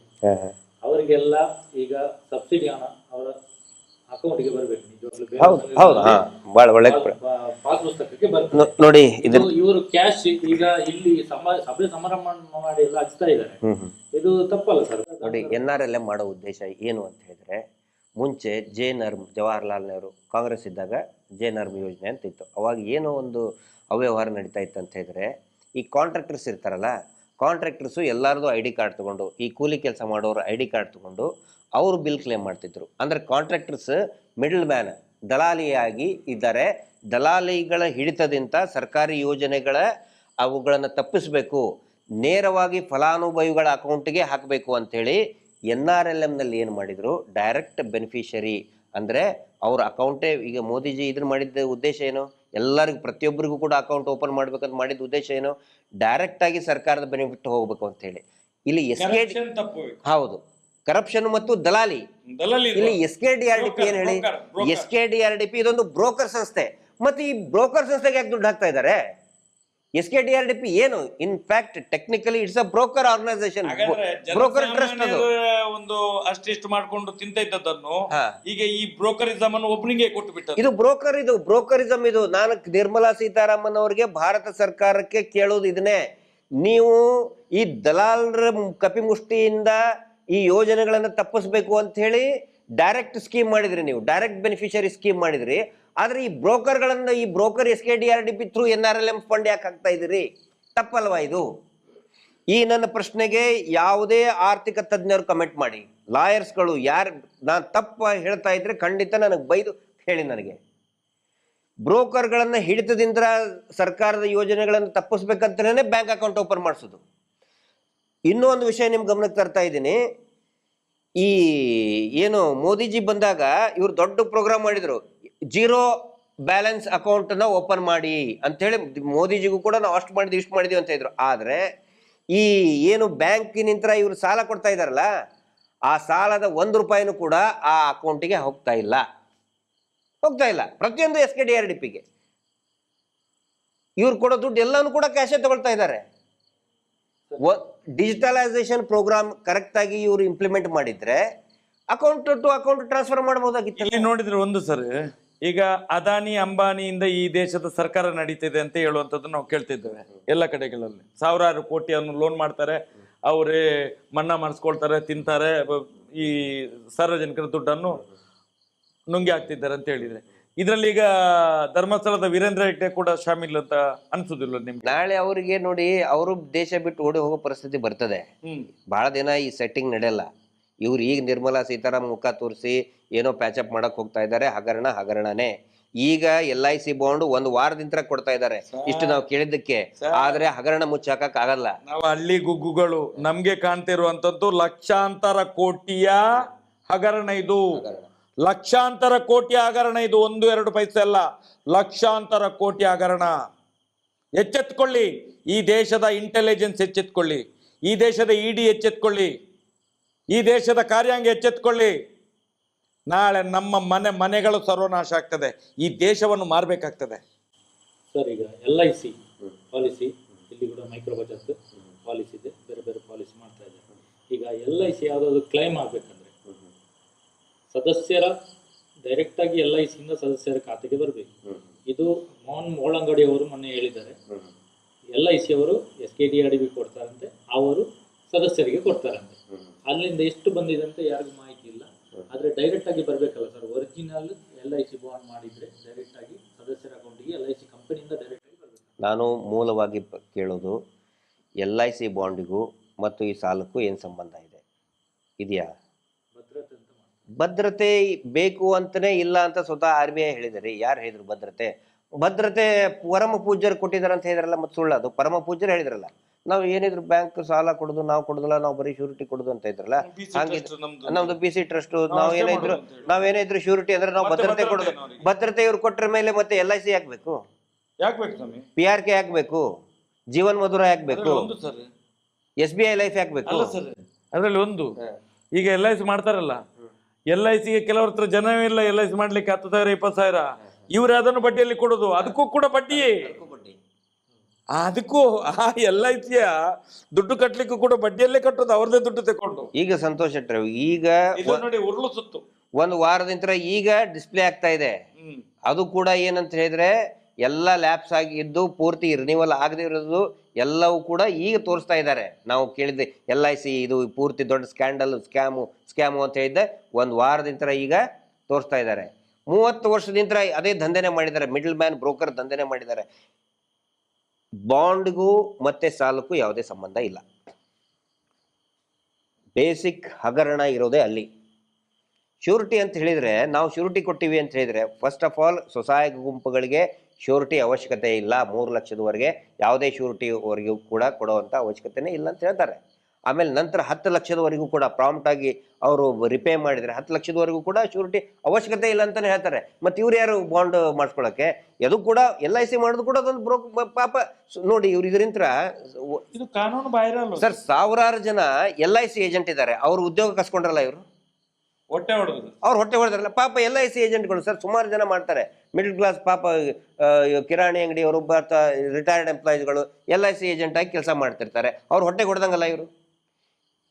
A: ಅವರಿಗೆಲ್ಲ ಈಗ ಸಬ್ಸಿಡಿ ಹಣ ಅವರ ಅಕೌಂಟ್ಗೆ ಬರಬೇಕು. ಪಾಸ್ ಪುಸ್ತಕಕ್ಕೆ ಬರ್ತದೆ
C: ನೋಡಿ.
A: ಇವರು ಕ್ಯಾಶ್ ಈಗ ಇಲ್ಲಿ ಸಭೆ ಸಮಾರಂಭ ಮಾಡಿ ಎಲ್ಲ ಹಚ್ತಾ ಇದ್ದಾರೆ. ಇದು ತಪ್ಪಲ್ಲ ಸರ್?
C: ನೋಡಿ, NRLM ಮಾಡೋ ಉದ್ದೇಶ ಏನು ಅಂತ ಹೇಳಿದ್ರೆ, ಮುಂಚೆ ಜವಾಹರ್ಲಾಲ್ ನೆಹರು ಕಾಂಗ್ರೆಸ್ ಇದ್ದಾಗ JNRM ಯೋಜನೆ ಅಂತ ಇತ್ತು. ಅವಾಗ ಏನೋ ಒಂದು ಅವ್ಯವಹಾರ ನಡೀತಾ ಇತ್ತು ಅಂತ ಹೇಳಿದ್ರೆ, ಈ ಕಾಂಟ್ರಾಕ್ಟರ್ಸ್ ಇರ್ತಾರಲ್ಲ, ಕಾಂಟ್ರಾಕ್ಟರ್ಸು ಎಲ್ಲರದು ID ಕಾರ್ಡ್ ತಗೊಂಡು, ಈ ಕೂಲಿ ಕೆಲಸ ಮಾಡೋರು ID ಕಾರ್ಡ್ ತಗೊಂಡು ಅವರು ಬಿಲ್ ಕ್ಲೇಮ್ ಮಾಡ್ತಿದ್ರು. ಅಂದರೆ ಕಾಂಟ್ರಾಕ್ಟರ್ಸ್ ಮಿಡಲ್ ಮ್ಯಾನ್, ದಲಾಲಿಯಾಗಿ ಇದ್ದಾರೆ. ದಲಾಲಿಗಳ ಹಿಡಿತದಿಂದ ಸರ್ಕಾರಿ ಯೋಜನೆಗಳ ಅವುಗಳನ್ನು ತಪ್ಪಿಸಬೇಕು, ನೇರವಾಗಿ ಫಲಾನುಭವಿಗಳ ಅಕೌಂಟ್ಗೆ ಹಾಕಬೇಕು ಅಂಥೇಳಿ NRLMನಲ್ಲಿ ಏನು ಮಾಡಿದರು, ಡೈರೆಕ್ಟ್ ಬೆನಿಫಿಷರಿ ಅಂದರೆ ಅವ್ರ ಅಕೌಂಟೇ. ಈಗ ಮೋದಿಜಿ ಇದನ್ನು ಮಾಡಿದ್ದ ಉದ್ದೇಶ ಏನು? ಎಲ್ಲರಿಗೂ, ಪ್ರತಿಯೊಬ್ಬರಿಗೂ ಕೂಡ ಅಕೌಂಟ್ ಓಪನ್ ಮಾಡ್ಬೇಕಂತ ಮಾಡಿದ ಉದ್ದೇಶ ಏನು? ಡೈರೆಕ್ಟಾಗಿ ಸರ್ಕಾರದ ಬೆನಿಫಿಟ್ ಹೋಗ್ಬೇಕು ಅಂತೇಳಿ. ಇಲ್ಲಿ ಹೌದು, ಕರಪ್ಷನ್ ಮತ್ತು ದಲಾಲಿ.
B: ದಲಾಲಿ
C: ಇಲ್ಲಿ SKDRDP ಏನ್ ಹೇಳಿ, SKDRDP ಇದೊಂದು ಬ್ರೋಕರ್ ಸಂಸ್ಥೆ. ಮತ್ತೆ ಈ ಬ್ರೋಕರ್ ಸಂಸ್ಥೆಗೆ ಯಾಕೆ ದುಡ್ಡು ಹಾಕ್ತಾ ಇದ್ದಾರೆ? SKDRDP ಏನು in fact technically it's a broker organisation, broker trust. ಅದು
B: ಒಂದು ಅಷ್ಟಿಷ್ಟು ಮಾಡ್ಕೊಂಡು ತಿಂತ ಇದ್ದದನ್ನು ಈಗ ಈ ಬ್ರೋಕರಿಸಮ್ ಅನ್ನು ಒಬ್ಬನಿಗೆ ಕೊಟ್ಟು ಬಿಟ್ಟರು.
C: ಇದು ಬ್ರೋಕರಿಸಮ್. ಇದು ನಾನು ನಿರ್ಮಲಾ ಸೀತಾರಾಮನ್ ಅವರಿಗೆ ಭಾರತ ಸರ್ಕಾರಕ್ಕೆ ಕೇಳೋದು ಇದನ್ನೇ, ನೀವು ಈ ದಲಾಲರ ಕಪಿಮುಷ್ಟಿಯಿಂದ ಈ ಯೋಜನೆಗಳನ್ನ ತಪ್ಪಿಸ್ಬೇಕು ಅಂತ ಹೇಳಿ ಡೈರೆಕ್ಟ್ ಸ್ಕೀಮ್ ಮಾಡಿದ್ರಿ, ನೀವು ಡೈರೆಕ್ಟ್ ಬೆನಿಫಿಷರಿ ಸ್ಕೀಮ್ ಮಾಡಿದ್ರಿ. ಆದ್ರೆ ಈ ಬ್ರೋಕರ್ಗಳನ್ನ, ಈ broker SKDRDP through NRLM fund ಯಾಕೆ ಹಾಕ್ತಾ ಇದ್ದೀರಿ? ತಪ್ಪಲ್ವಾ ಇದು? ಈ ನನ್ನ ಪ್ರಶ್ನೆಗೆ ಯಾವುದೇ ಆರ್ಥಿಕ ತಜ್ಞರು ಕಮೆಂಟ್ ಮಾಡಿ, ಲಾಯರ್ಸ್ಗಳು ಯಾರು ನಾನು ತಪ್ಪ ಹೇಳ್ತಾ ಇದ್ರೆ ಖಂಡಿತ ನನಗೆ ಬೈದು ಹೇಳಿ. ನನಗೆ ಬ್ರೋಕರ್ಗಳನ್ನ ಹಿಡಿತದಿಂದ ಸರ್ಕಾರದ ಯೋಜನೆಗಳನ್ನು ತಪ್ಪಿಸ್ಬೇಕಂತಲೇ ಬ್ಯಾಂಕ್ ಅಕೌಂಟ್ ಓಪನ್ ಮಾಡಿಸೋದು. ಇನ್ನೂ ಒಂದು ವಿಷಯ ನಿಮ್ ಗಮನಕ್ಕೆ ತರ್ತಾ ಇದ್ದೀನಿ. ಈ ಏನು ಮೋದಿಜಿ ಬಂದಾಗ ಇವ್ರು ದೊಡ್ಡ ಪ್ರೋಗ್ರಾಮ್ ಮಾಡಿದ್ರು, ಜೀರೋ ಬ್ಯಾಲೆನ್ಸ್ ಅಕೌಂಟ್ ನ ಓಪನ್ ಮಾಡಿ ಅಂತ ಹೇಳಿ. ಮೋದಿಜಿಗೂ ಕೂಡ ನಾವು ಅಷ್ಟು ಮಾಡಿದ್ವಿ ಇಷ್ಟು ಮಾಡಿದ್ವಿ ಅಂತ ಇದ್ರು. ಆದ್ರೆ ಈ ಏನು ಬ್ಯಾಂಕಿನಿಂದ ಇವ್ರು ಸಾಲ ಕೊಡ್ತಾ ಇದಾರಲ್ಲ, ಆ ಸಾಲದ ₹1 ಕೂಡ ಆ ಅಕೌಂಟಿಗೆ ಹೋಗ್ತಾ ಇಲ್ಲ. ಪ್ರತಿಯೊಂದು SKDRDPಗೆ ಇವ್ರು ಕೊಡೋ ದುಡ್ಡು ಎಲ್ಲಾನು ಕೂಡ ಕ್ಯಾಶೇ ತಗೊಳ್ತಾ ಇದ್ದಾರೆ. ಡಿಜಿಟಲೈಸೇಷನ್ ಪ್ರೋಗ್ರಾಮ್ ಕರೆಕ್ಟ್ ಆಗಿ ಇವರು ಇಂಪ್ಲಿಮೆಂಟ್ ಮಾಡಿದ್ರೆ ಅಕೌಂಟ್ ಟು ಅಕೌಂಟ್ ಟ್ರಾನ್ಸ್ಫರ್ ಮಾಡಬಹುದಾಗಿತ್ತು.
B: ಇಲ್ಲಿ ನೋಡಿದ್ರೆ ಒಂದು ಸರಿ ಈಗ ಅದಾನಿ ಅಂಬಾನಿಯಿಂದ ಈ ದೇಶದ ಸರ್ಕಾರ ನಡೀತಿದೆ ಅಂತ ಹೇಳುವಂಥದ್ದು ನಾವು ಕೇಳ್ತಿದ್ದೇವೆ ಎಲ್ಲ ಕಡೆಗಳಲ್ಲಿ. ಸಾವಿರಾರು ಕೋಟಿಯನ್ನು ಲೋನ್ ಮಾಡ್ತಾರೆ, ಅವರೇ ಮನ್ನಾ ಮಾಡಿಸ್ಕೊಳ್ತಾರೆ, ತಿಂತಾರೆ, ಈ ಸಾರ್ವಜನಿಕರ ದುಡ್ಡನ್ನು ನುಂಗಿ ಹಾಕ್ತಿದ್ದಾರೆ ಅಂತ ಹೇಳಿದ್ರೆ, ಇದರಲ್ಲಿ ಈಗ ಧರ್ಮಸ್ಥಳದ ವೀರೇಂದ್ರ ಹೆಗ್ಡೆ ಕೂಡ ಶಾಮಿಲ್ ಅಂತ ಅನ್ಸುದಿಲ್ಲ ನಿಮ್ಗೆ?
C: ನಾಳೆ ಅವರಿಗೆ ನೋಡಿ, ಅವರು ದೇಶ ಬಿಟ್ಟು ಓಡಿ ಹೋಗೋ ಪರಿಸ್ಥಿತಿ ಬರ್ತದೆ. ಬಹಳ ದಿನ ಈ ಸೆಟ್ಟಿಂಗ್ ನಡೆಯಲ್ಲ. ಇವ್ರು ಈಗ ನಿರ್ಮಲಾ ಸೀತಾರಾಮನ್ ಮುಖ ತೋರಿಸಿ ಏನೋ ಪ್ಯಾಚಪ್ ಮಾಡಕ್ ಹೋಗ್ತಾ ಇದ್ದಾರೆ. ಹಗರಣನೇ. ಈಗ LIC ಬಾಂಡ್ 1 ವಾರದಿಂದ ಕೊಡ್ತಾ ಇದ್ದಾರೆ, ಇಷ್ಟು ನಾವು ಕೇಳಿದ್ದಕ್ಕೆ. ಆದ್ರೆ ಹಗರಣ ಮುಚ್ಚಾಕಕ್ ಆಗಲ್ಲ.
B: ನಾವು ಹಳ್ಳಿ ಗುಗ್ಗುಗಳು ನಮ್ಗೆ ಕಾಣ್ತಿರುವಂತದ್ದು ಲಕ್ಷಾಂತರ ಕೋಟಿಯ ಹಗರಣ. ಇದು ಲಕ್ಷಾಂತರ ಕೋಟಿ ಹಗರಣ. ಇದು 1-2 ಪೈಸೆ ಅಲ್ಲ, ಲಕ್ಷಾಂತರ ಕೋಟಿ ಹಗರಣ. ಎಚ್ಚೆತ್ಕೊಳ್ಳಿ, ಈ ದೇಶದ ಇಂಟೆಲಿಜೆನ್ಸ್ ಎಚ್ಚೆತ್ಕೊಳ್ಳಿ, ಈ ದೇಶದ ED ಎಚ್ಚೆತ್ಕೊಳ್ಳಿ, ಈ ದೇಶದ ಕಾರ್ಯಾಂಗ ಎಚ್ಚೆತ್ಕೊಳ್ಳಿ. ನಾಳೆ ನಮ್ಮ ಮನೆಗಳು ಸರ್ವನಾಶ ಆಗ್ತದೆ, ಈ ದೇಶವನ್ನು ಮಾರ್ಬೇಕಾಗ್ತದೆ.
A: ಸರ್, ಈಗ LIC ಪಾಲಿಸಿ, ಇಲ್ಲಿ ಕೂಡ ಮೈಕ್ರೋ ಬಚತ್ ಪಾಲಿಸಿ ಇದೆ, ಬೇರೆ ಬೇರೆ ಪಾಲಿಸಿ ಮಾಡ್ತಾ ಇದ್ದಾರೆ. ಈಗ LIC ಯಾವುದಾದ್ರು ಕ್ಲೈಮ್ ಆಗ್ಬೇಕಂದ್ರೆ ಸದಸ್ಯರ ಡೈರೆಕ್ಟ್ ಆಗಿ LIC ಇಂದ ಸದಸ್ಯರ ಖಾತೆಗೆ ಬರಬೇಕು. ಇದು ಮೋಹನ್ ಮೋಳಂಗಡಿ ಅವರು ಮೊನ್ನೆ ಹೇಳಿದ್ದಾರೆ. LIC ಅವರು SKDRDP ಕೊಡ್ತಾರಂತೆ, ಅವರು ಸದಸ್ಯರಿಗೆ ಕೊಡ್ತಾರಂತೆ. ಅಲ್ಲಿಂದ ಎಷ್ಟು ಬಂದಿದೆ ಅಂತ ಯಾರಿಗೂ ಮಾಹಿತಿ ಇಲ್ಲ. ಆದ್ರೆ ಡೈರೆಕ್ಟ್ ಆಗಿ ಬರ್ಬೇಕಲ್ಲ ಸರ್, ಒರಿಜಿನಲ್ LIC ಬಾಂಡ್ ಮಾಡಿದ್ರೆ ಡೈರೆಕ್ಟ್ ಆಗಿ ಸದಸ್ಯರ ಅಕೌಂಟಿಗೆ LIC ಕಂಪನಿಯಿಂದ ಡೈರೆಕ್ಟ್ ಆಗಿ ಬರಬೇಕು.
C: ನಾನು ಮೂಲವಾಗಿ ಕೇಳೋದು, LIC ಬಾಂಡಿಗೂ ಮತ್ತು ಈ ಸಾಲಕ್ಕೂ ಏನು ಸಂಬಂಧ ಇದೆ? ಇದೆಯಾ? ಭದ್ರತೆ ಬೇಕು ಅಂತಲೇ ಇಲ್ಲ ಅಂತ ಸ್ವತಃ RBI ಹೇಳಿದ್ದಾರೆ. ಯಾರು ಹೇಳಿದ್ರು ಭದ್ರತೆ ಪರಮ ಪೂಜ್ಯರು ಕೊಟ್ಟಿದ್ದಾರೆ ಅಂತ ಹೇಳಿದ್ರಲ್ಲ, ಮತ್ತೆ ಸುಳ್ಳದು. ಪರಮ ಪೂಜ್ಯರು ಹೇಳಿದ್ರಲ್ಲ, ನಾವು ಏನಿದ್ರು ಬ್ಯಾಂಕ್ ಸಾಲ ಕೊಡುದು, ನಾವು ಕೊಡುದಿಲ್ಲ, ನಾವು ಬರೀ ಶ್ಯೂರಿಟಿ ಕೊಡುದು ಅಂತ ಇದ್ರಲ್ಲ. ಹಾಗೆ ನಮ್ದು BC ಟ್ರಸ್ಟ್, ನಾವೇನಿದ್ರು ಶ್ಯೂರಿಟಿ ಅಂದ್ರೆ ನಾವು ಭದ್ರತೆ ಕೊಡುದು. ಭದ್ರತೆ ಇವ್ರು ಕೊಟ್ರ ಮೇಲೆ ಮತ್ತೆ LIC ಯಾಕಬೇಕು? PRK ಯಾಕಬೇಕು? ಜೀವನ್ ಮಧುರ ಯಾಕಬೇಕು? SBI ಲೈಫ್ ಯಾಕಬೇಕು?
B: ಅದ್ರಲ್ಲಿ ಒಂದು ಈಗ LIC ಮಾಡ್ತಾರಲ್ಲ, LICಗೆ ಕೆಲವ್ರ ಹತ್ರ ಜನವೇ ಇಲ್ಲ LIC ಮಾಡ್ಲಿಕ್ಕೆ 10,000 20,000. ಇವ್ರು ಅದನ್ನು ಬಡ್ಡಿಯಲ್ಲಿ ಕೊಡೋದು, ಅದಕ್ಕೂ ಕೂಡ ಬಡ್ಡಿಯೇ. ಅದಕ್ಕೂ ಆ LICಯ ದುಡ್ಡು ಕಟ್ಲಿಕ್ಕೂ ಕೂಡ ಬಡ್ಡಿಯಲ್ಲೇ ಕಟ್ಟೋದು, ಅವ್ರದೇ ದುಡ್ಡು ತಕೊಂಡು.
C: ಈಗ ಸಂತೋಷ್ ಶೆಟ್ಟಿ ಈಗ
B: ನೋಡಿ ಉರುಳು ಸುತ್ತು
C: 1 ವಾರದಿಂದ ಈಗ ಡಿಸ್ಪ್ಲೇ ಆಗ್ತಾ ಇದೆ. ಅದು ಕೂಡ ಏನಂತ ಹೇಳಿದ್ರೆ ಎಲ್ಲ ಲ್ಯಾಪ್ಸ್ ಆಗಿದ್ದು, ಪೂರ್ತಿ ರಿನಿವಲ್ ಆಗದೆ ಇರೋದು ಎಲ್ಲವೂ ಕೂಡ ಈಗ ತೋರಿಸ್ತಾ ಇದ್ದಾರೆ. ನಾವು ಕೇಳಿದ್ದೆ LIC ಇದು ಪೂರ್ತಿ ದೊಡ್ಡ ಸ್ಕ್ಯಾಮು ಅಂತ ಹೇಳಿದ್ದೆ. 1 ವಾರದಿಂದ ಈಗ ತೋರಿಸ್ತಾ ಇದ್ದಾರೆ. 30 ವರ್ಷದಿಂದ ಅದೇ ದಂಧೆನೆ ಮಾಡಿದ್ದಾರೆ, ಮಿಡಲ್ ಮ್ಯಾನ್ ಬ್ರೋಕರ್ ದಂಧೆನೆ ಮಾಡಿದ್ದಾರೆ. ಬಾಂಡ್ಗೂ ಮತ್ತೆ ಸಾಲಕ್ಕೂ ಯಾವುದೇ ಸಂಬಂಧ ಇಲ್ಲ. ಬೇಸಿಕ್ ಹಗರಣ ಇರೋದೇ ಅಲ್ಲಿ. ಶ್ಯೂರಿಟಿ ಅಂತ ಹೇಳಿದ್ರೆ, ನಾವು ಶ್ಯೂರಿಟಿ ಕೊಟ್ಟಿವಿ ಅಂತ ಹೇಳಿದ್ರೆ, ಫಸ್ಟ್ ಆಫ್ ಆಲ್ ಸ್ವಸಹಾಯ ಗುಂಪುಗಳಿಗೆ ಶ್ಯೂರಿಟಿ ಅವಶ್ಯಕತೆ ಇಲ್ಲ. 3 ಲಕ್ಷದವರೆಗೆ ಯಾವುದೇ ಶ್ಯೂರಿಟಿವರೆಗೂ ಕೂಡ ಕೊಡುವಂಥ ಅವಶ್ಯಕತೆನೇ ಇಲ್ಲ ಅಂತ ಹೇಳ್ತಾರೆ. ಆಮೇಲೆ ನಂತರ 10 ಲಕ್ಷದವರೆಗೂ ಕೂಡ ಪ್ರಾಂಪ್ಟ್ ಆಗಿ ಅವರು ರಿಪೇ ಮಾಡಿದರೆ 10 ಲಕ್ಷದವರೆಗೂ ಕೂಡ ಶ್ಯೂರಿಟಿ ಅವಶ್ಯಕತೆ ಇಲ್ಲ ಅಂತಾನೆ ಹೇಳ್ತಾರೆ. ಮತ್ತೆ ಇವ್ರು ಯಾರು ಬಾಂಡ್ ಮಾಡಿಸ್ಕೊಳ್ಳೋಕ್ಕೆ? ಅದು ಕೂಡ LIC ಮಾಡೋದು ಕೂಡ ಅದೊಂದು ಪಾಪ ನೋಡಿ. ಇವ್ರು ಇದರಿಂದ
B: ಇದು ಕಾನೂನು ಬಾಹಿರ ಅಲ್ವಾ
C: ಸರ್? ಸಾವಿರಾರು ಜನ LIC ಏಜೆಂಟ್ ಇದ್ದಾರೆ, ಅವ್ರು ಉದ್ಯೋಗ ಕಸ್ಕೊಂಡ್ರಲ್ಲ ಇವರು,
B: ಹೊಟ್ಟೆ ಹೊಡೆದ್ರು,
C: ಅವ್ರು ಹೊಟ್ಟೆ ಹೊಡೆದ್ರಲ್ಲ ಪಾಪ. LIC ಏಜೆಂಟ್ಗಳು ಸರ್ ಸುಮಾರು ಜನ ಮಾಡ್ತಾರೆ, ಮಿಡಲ್ ಕ್ಲಾಸ್ ಪಾಪ ಕಿರಾಣಿ ಅಂಗಡಿಯವರು ರಿಟೈರ್ಡ್ ಎಂಪ್ಲಾಯೀಸ್ಗಳು LIC ಏಜೆಂಟ್ ಆಗಿ ಕೆಲಸ ಮಾಡ್ತಿರ್ತಾರೆ, ಅವ್ರು ಹೊಟ್ಟೆ ಹೊಡೆದಂಗಲ್ಲ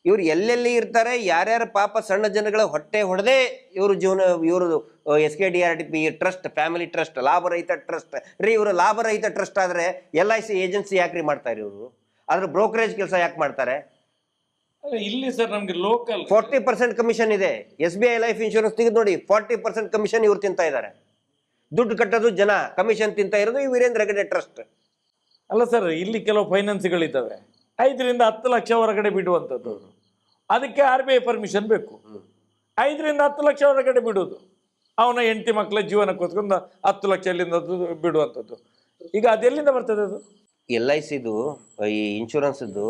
C: ಇವ್ರು ಎಲ್ಲೆಲ್ಲಿ ಇರ್ತಾರೆ, ಯಾರ್ಯಾರು ಪಾಪ ಸಣ್ಣ ಜನಗಳ ಹೊಟ್ಟೆ ಹೊಡೆದೇ ಇವರು ಜೀವನ. ಇವರು SKDRDP ಟ್ರಸ್ಟ್, ಫ್ಯಾಮಿಲಿ ಟ್ರಸ್ಟ್, ಲಾಭರಹಿತ ಟ್ರಸ್ಟ್ ರೀ. ಇವರು ಲಾಭರಹಿತ ಟ್ರಸ್ಟ್ ಆದರೆ LIC ಏಜೆನ್ಸಿ ಯಾಕ್ರಿ ಮಾಡ್ತಾರೆ ಇವರು? ಅದ್ರ ಬ್ರೋಕರೇಜ್ ಕೆಲಸ ಯಾಕೆ ಮಾಡ್ತಾರೆ?
B: ಇಲ್ಲಿ ಸರ್ ನಮ್ಗೆ ಲೋಕಲ್
C: 40% ಕಮಿಷನ್ ಇದೆ. SBI ಲೈಫ್ ಇನ್ಶೂರೆನ್ಸ್ ತೆಗೆದು ನೋಡಿ, 40% ಕಮಿಷನ್ ಇವ್ರು ತಿಂತಾ ಇದ್ದಾರೆ. ದುಡ್ಡು ಕಟ್ಟೋದು ಜನ, ಕಮಿಷನ್ ತಿಂತಾ ಇರೋದು ಈ ವೀರೇಂದ್ರ ಹೆಗಡೆ ಟ್ರಸ್ಟ್.
B: ಅಲ್ಲ ಸರ್, ಇಲ್ಲಿ ಕೆಲವು ಫೈನಾನ್ಸ್ಗಳಿದ್ದಾವೆ 5 ರಿಂದ 10 ಲಕ್ಷ ಹೊರಗಡೆ ಬಿಡುವಂಥದ್ದು. ಅದಕ್ಕೆ RBI ಪರ್ಮಿಷನ್ ಬೇಕು. 5 ರಿಂದ 10 ಲಕ್ಷ ಹೊರಗಡೆ ಬಿಡುವುದು, ಅವನ ಹೆಂಡತಿ ಮಕ್ಕಳ ಜೀವನಕ್ಕೋಸ್ಕರ 10 ಲಕ್ಷ ಎಲ್ಲಿಂದ ಬಿಡುವಂಥದ್ದು. ಈಗ ಅದೆಲ್ಲಿಂದ ಬರ್ತದೆ ಅದು?
C: LICದು ಈ ಇನ್ಶೂರೆನ್ಸ್ದು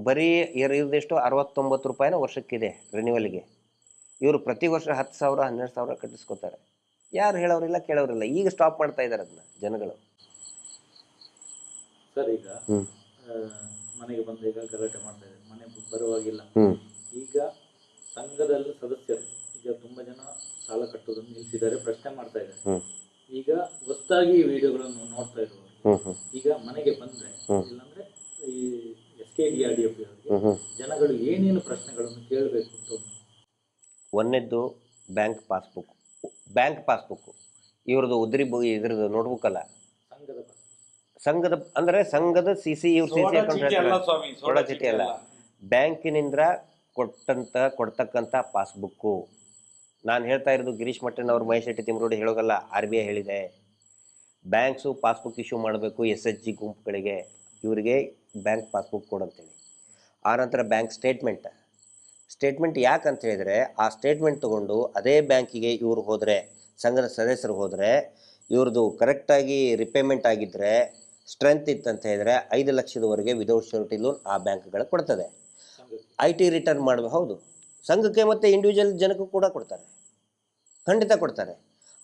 C: ಬರೀ ಇರೋದೆಷ್ಟು 69 ರೂಪಾಯಿನ ವರ್ಷಕ್ಕಿದೆ ರಿನ್ಯೂವಲ್ಗೆ. ಇವರು ಪ್ರತಿ ವರ್ಷ 10,000 12,000 ಕಟ್ಟಿಸ್ಕೋತಾರೆ. ಯಾರು ಹೇಳೋರಿಲ್ಲ ಕೇಳೋರಿಲ್ಲ. ಈಗ ಸ್ಟಾಪ್ ಮಾಡ್ತಾ ಇದ್ದಾರೆ ಅದನ್ನ ಜನಗಳು.
A: ಸರ್ ಈಗ ಮನೆಗೆ ಬಂದ ಈಗ ಗಲಾಟೆ ಮಾಡ್ತಾ ಇದ್ದಾರೆ, ಮನೆ ಬರುವಾಗಿಲ್ಲ. ಈಗ ಸಂಘದಲ್ಲಿ ಸದಸ್ಯರು ಈಗ ತುಂಬಾ ಜನ ಸಾಲ ಕಟ್ಟೋದನ್ನು ನಿಲ್ಲಿಸಿದ್ದಾರೆ, ಪ್ರಶ್ನೆ ಮಾಡ್ತಾ ಇದ್ದಾರೆ. ಈಗ ಹೊಸದಾಗಿ ವಿಡಿಯೋಗಳನ್ನು ನೋಡ್ತಾ ಇರುವವರು ಈಗ ಮನೆಗೆ ಬಂದ್ರೆ ಇಲ್ಲಾಂದ್ರೆ ಈ SKDRDP ಅವರಿಗೆ ಜನಗಳು ಏನೇನು ಪ್ರಶ್ನೆಗಳನ್ನು ಕೇಳಬೇಕು ಅಂತ.
C: ಒಂದನೇದ್ದು ಬ್ಯಾಂಕ್ ಪಾಸ್ಬುಕ್ ಇವ್ರದ್ದು ಉದ್ರಿ ಇದ್ರದ್ದು ನೋಟ್ಬುಕ್ ಅಲ್ಲ, ಸಂಘದ ಅಂದ್ರೆ ಸಂಘದ CC ಇವ್ರ CC ಅಕೌಂಟ್ ಚೀಟಿ ಅಲ್ಲ, ಬ್ಯಾಂಕಿನಿಂದ ಕೊಡ್ತಕ್ಕಂಥ ಪಾಸ್ಬುಕ್ಕು. ನಾನು ಹೇಳ್ತಾ ಇರೋದು ಗಿರೀಶ್ ಮಟ್ಟನ್ ಅವರು, ಮಹೇಶ್ ಶೆಟ್ಟಿ ತಿಮ್ರೋಡಿ ಹೇಳೋಗಲ್ಲ, RBI ಹೇಳಿದೆ. ಬ್ಯಾಂಕ್ಸು ಪಾಸ್ಬುಕ್ ಇಶ್ಯೂ ಮಾಡಬೇಕು SHG ಗುಂಪುಗಳಿಗೆ, ಇವರಿಗೆ ಬ್ಯಾಂಕ್ ಪಾಸ್ಬುಕ್ ಕೊಡಂತೇಳಿ. ಆನಂತರ ಬ್ಯಾಂಕ್ ಸ್ಟೇಟ್ಮೆಂಟ್ ಯಾಕಂತ ಹೇಳಿದರೆ, ಆ ಸ್ಟೇಟ್ಮೆಂಟ್ ತೊಗೊಂಡು ಅದೇ ಬ್ಯಾಂಕಿಗೆ ಇವರು ಹೋದರೆ, ಸಂಘದ ಸದಸ್ಯರು ಹೋದರೆ, ಇವ್ರದ್ದು ಕರೆಕ್ಟಾಗಿ ರಿಪೇಮೆಂಟ್ ಆಗಿದ್ದರೆ, ಸ್ಟ್ರೆಂತ್ ಇತ್ತಂತ ಹೇಳಿದರೆ 5 ಲಕ್ಷದವರೆಗೆ ವಿದೌಟ್ ಶ್ಯೂರಿಟಿ ಲೋನ್ ಆ ಬ್ಯಾಂಕ್ಗಳು ಕೊಡ್ತದೆ. IT ರಿಟರ್ನ್ ಮಾಡಬೇಕು. ಹೌದು, ಸಂಘಕ್ಕೆ ಮತ್ತು ಇಂಡಿವಿಜುವಲ್ ಜನಕ್ಕೂ ಕೂಡ ಕೊಡ್ತಾರೆ, ಖಂಡಿತ ಕೊಡ್ತಾರೆ.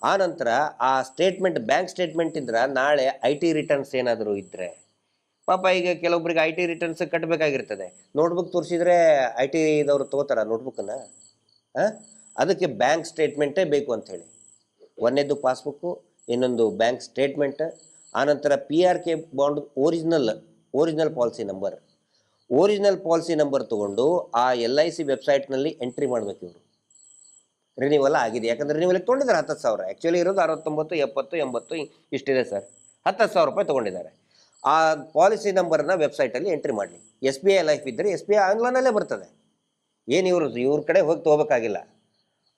C: ಆನಂತರ ಆ ಸ್ಟೇಟ್ಮೆಂಟ್, ಬ್ಯಾಂಕ್ ಸ್ಟೇಟ್ಮೆಂಟ್ ಇದ್ರೆ ನಾಳೆ IT ರಿಟರ್ನ್ಸ್ ಏನಾದರೂ ಇದ್ದರೆ, ಪಾಪ ಈಗ ಕೆಲವೊಬ್ಬರಿಗೆ IT ರಿಟರ್ನ್ಸ್ ಕಟ್ಟಬೇಕಾಗಿರ್ತದೆ. ನೋಟ್ಬುಕ್ ತೋರಿಸಿದ್ರೆ ITದವರು ತೊಗೋತಾರ ನೋಟ್ಬುಕ್ಕನ್ನು? ಅದಕ್ಕೆ ಬ್ಯಾಂಕ್ ಸ್ಟೇಟ್ಮೆಂಟೇ ಬೇಕು ಅಂಥೇಳಿ. ಒಂದನೇದು ಪಾಸ್ಬುಕ್ಕು, ಇನ್ನೊಂದು ಬ್ಯಾಂಕ್ ಸ್ಟೇಟ್ಮೆಂಟ್. ಆನಂತರ PRK bond original policy number ತೊಗೊಂಡು ಆ LIC ವೆಬ್ಸೈಟ್ನಲ್ಲಿ ಎಂಟ್ರಿ ಮಾಡಬೇಕು. ಇವರು ರಿನ್ಯೂವಲ್ ಆಗಿದೆ, ಯಾಕಂದರೆ ರಿನ್ಯೂವಲ್ಗೆ ತೊಗೊಂಡಿದ್ದಾರೆ 10,000. ಆ್ಯಕ್ಚುಲಿ ಇರೋದು 69, 70, 80 ಇಷ್ಟಿದೆ ಸರ್. 10,000 ರೂಪಾಯಿ ತೊಗೊಂಡಿದ್ದಾರೆ. ಆ ಪಾಲಿಸಿ ನಂಬರ್ನ ವೆಬ್ಸೈಟಲ್ಲಿ ಎಂಟ್ರಿ ಮಾಡಲಿ. SBI ಲೈಫ್ ಇದ್ದರೆ SBI ಆನ್ಲೈನಲ್ಲೇ ಬರ್ತದೆ. ಏನು ಇವ್ರ ಕಡೆ ಹೋಗಿ ತೊಗೋಬೇಕಾಗಿಲ್ಲ,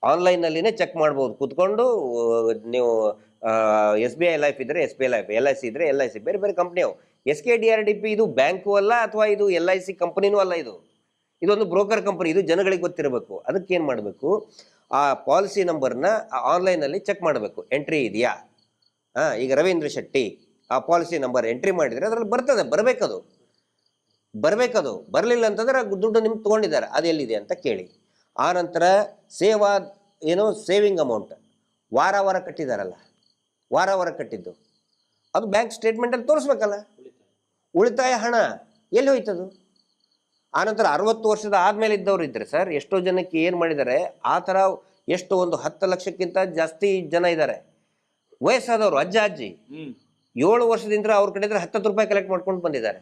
C: ಆನ್ಲೈನಲ್ಲಿನೇ ಚೆಕ್ ಮಾಡ್ಬೋದು ಕೂತ್ಕೊಂಡು ನೀವು. SBI ಲೈಫ್ ಇದ್ದರೆ SBI ಲೈಫ್, LIC ಇದ್ದರೆ LIC, ಬೇರೆ ಬೇರೆ ಕಂಪ್ನಿಯವು. SKDRDP ಇದು ಬ್ಯಾಂಕು ಅಲ್ಲ, ಅಥವಾ ಇದು LIC ಕಂಪ್ನಿನೂ ಅಲ್ಲ. ಇದೊಂದು ಬ್ರೋಕರ್ ಕಂಪನಿ. ಇದು ಜನಗಳಿಗೆ ಗೊತ್ತಿರಬೇಕು. ಅದಕ್ಕೆ ಏನು ಮಾಡಬೇಕು, ಆ ಪಾಲಿಸಿ ನಂಬರ್ನ ಆನ್ಲೈನಲ್ಲಿ ಚೆಕ್ ಮಾಡಬೇಕು, ಎಂಟ್ರಿ ಇದೆಯಾ. ಈಗ ರವೀಂದ್ರ ಶೆಟ್ಟಿ ಆ ಪಾಲಿಸಿ ನಂಬರ್ ಎಂಟ್ರಿ ಮಾಡಿದರೆ ಅದರಲ್ಲಿ ಬರ್ತದೆ, ಬರಬೇಕದು. ಬರಲಿಲ್ಲ ಅಂತಂದರೆ ದುಡ್ಡು ನಿಮ್ಗೆ ತೊಗೊಂಡಿದ್ದಾರೆ, ಅದು ಎಲ್ಲಿದೆ ಅಂತ ಕೇಳಿ. ಆನಂತರ ಸೇವಿಂಗ್ ಅಮೌಂಟ್ ವಾರ ಕಟ್ಟಿದಾರಲ್ಲ, ವಾರ ಕಟ್ಟಿದ್ದು ಅದು ಬ್ಯಾಂಕ್ ಸ್ಟೇಟ್ಮೆಂಟಲ್ಲಿ ತೋರಿಸ್ಬೇಕಲ್ಲ. ಉಳಿತಾಯ ಹಣ ಎಲ್ಲಿ ಹೋಯ್ತದು? ಆನಂತರ 60 ವರ್ಷದ ಆದಮೇಲೆ ಇದ್ದವ್ರು ಇದ್ದರೆ ಸರ್, ಎಷ್ಟೋ ಜನಕ್ಕೆ ಏನು ಮಾಡಿದ್ದಾರೆ ಆ ಥರ, ಎಷ್ಟು ಒಂದು 10 ಲಕ್ಷಕ್ಕಿಂತ ಜಾಸ್ತಿ ಜನ ಇದ್ದಾರೆ ವಯಸ್ಸಾದವರು, ಅಜ್ಜಿ 7 ವರ್ಷದಿಂದ ಅವ್ರ ಕಡೆ 10 ರೂಪಾಯಿ ಕಲೆಕ್ಟ್ ಮಾಡ್ಕೊಂಡು ಬಂದಿದ್ದಾರೆ.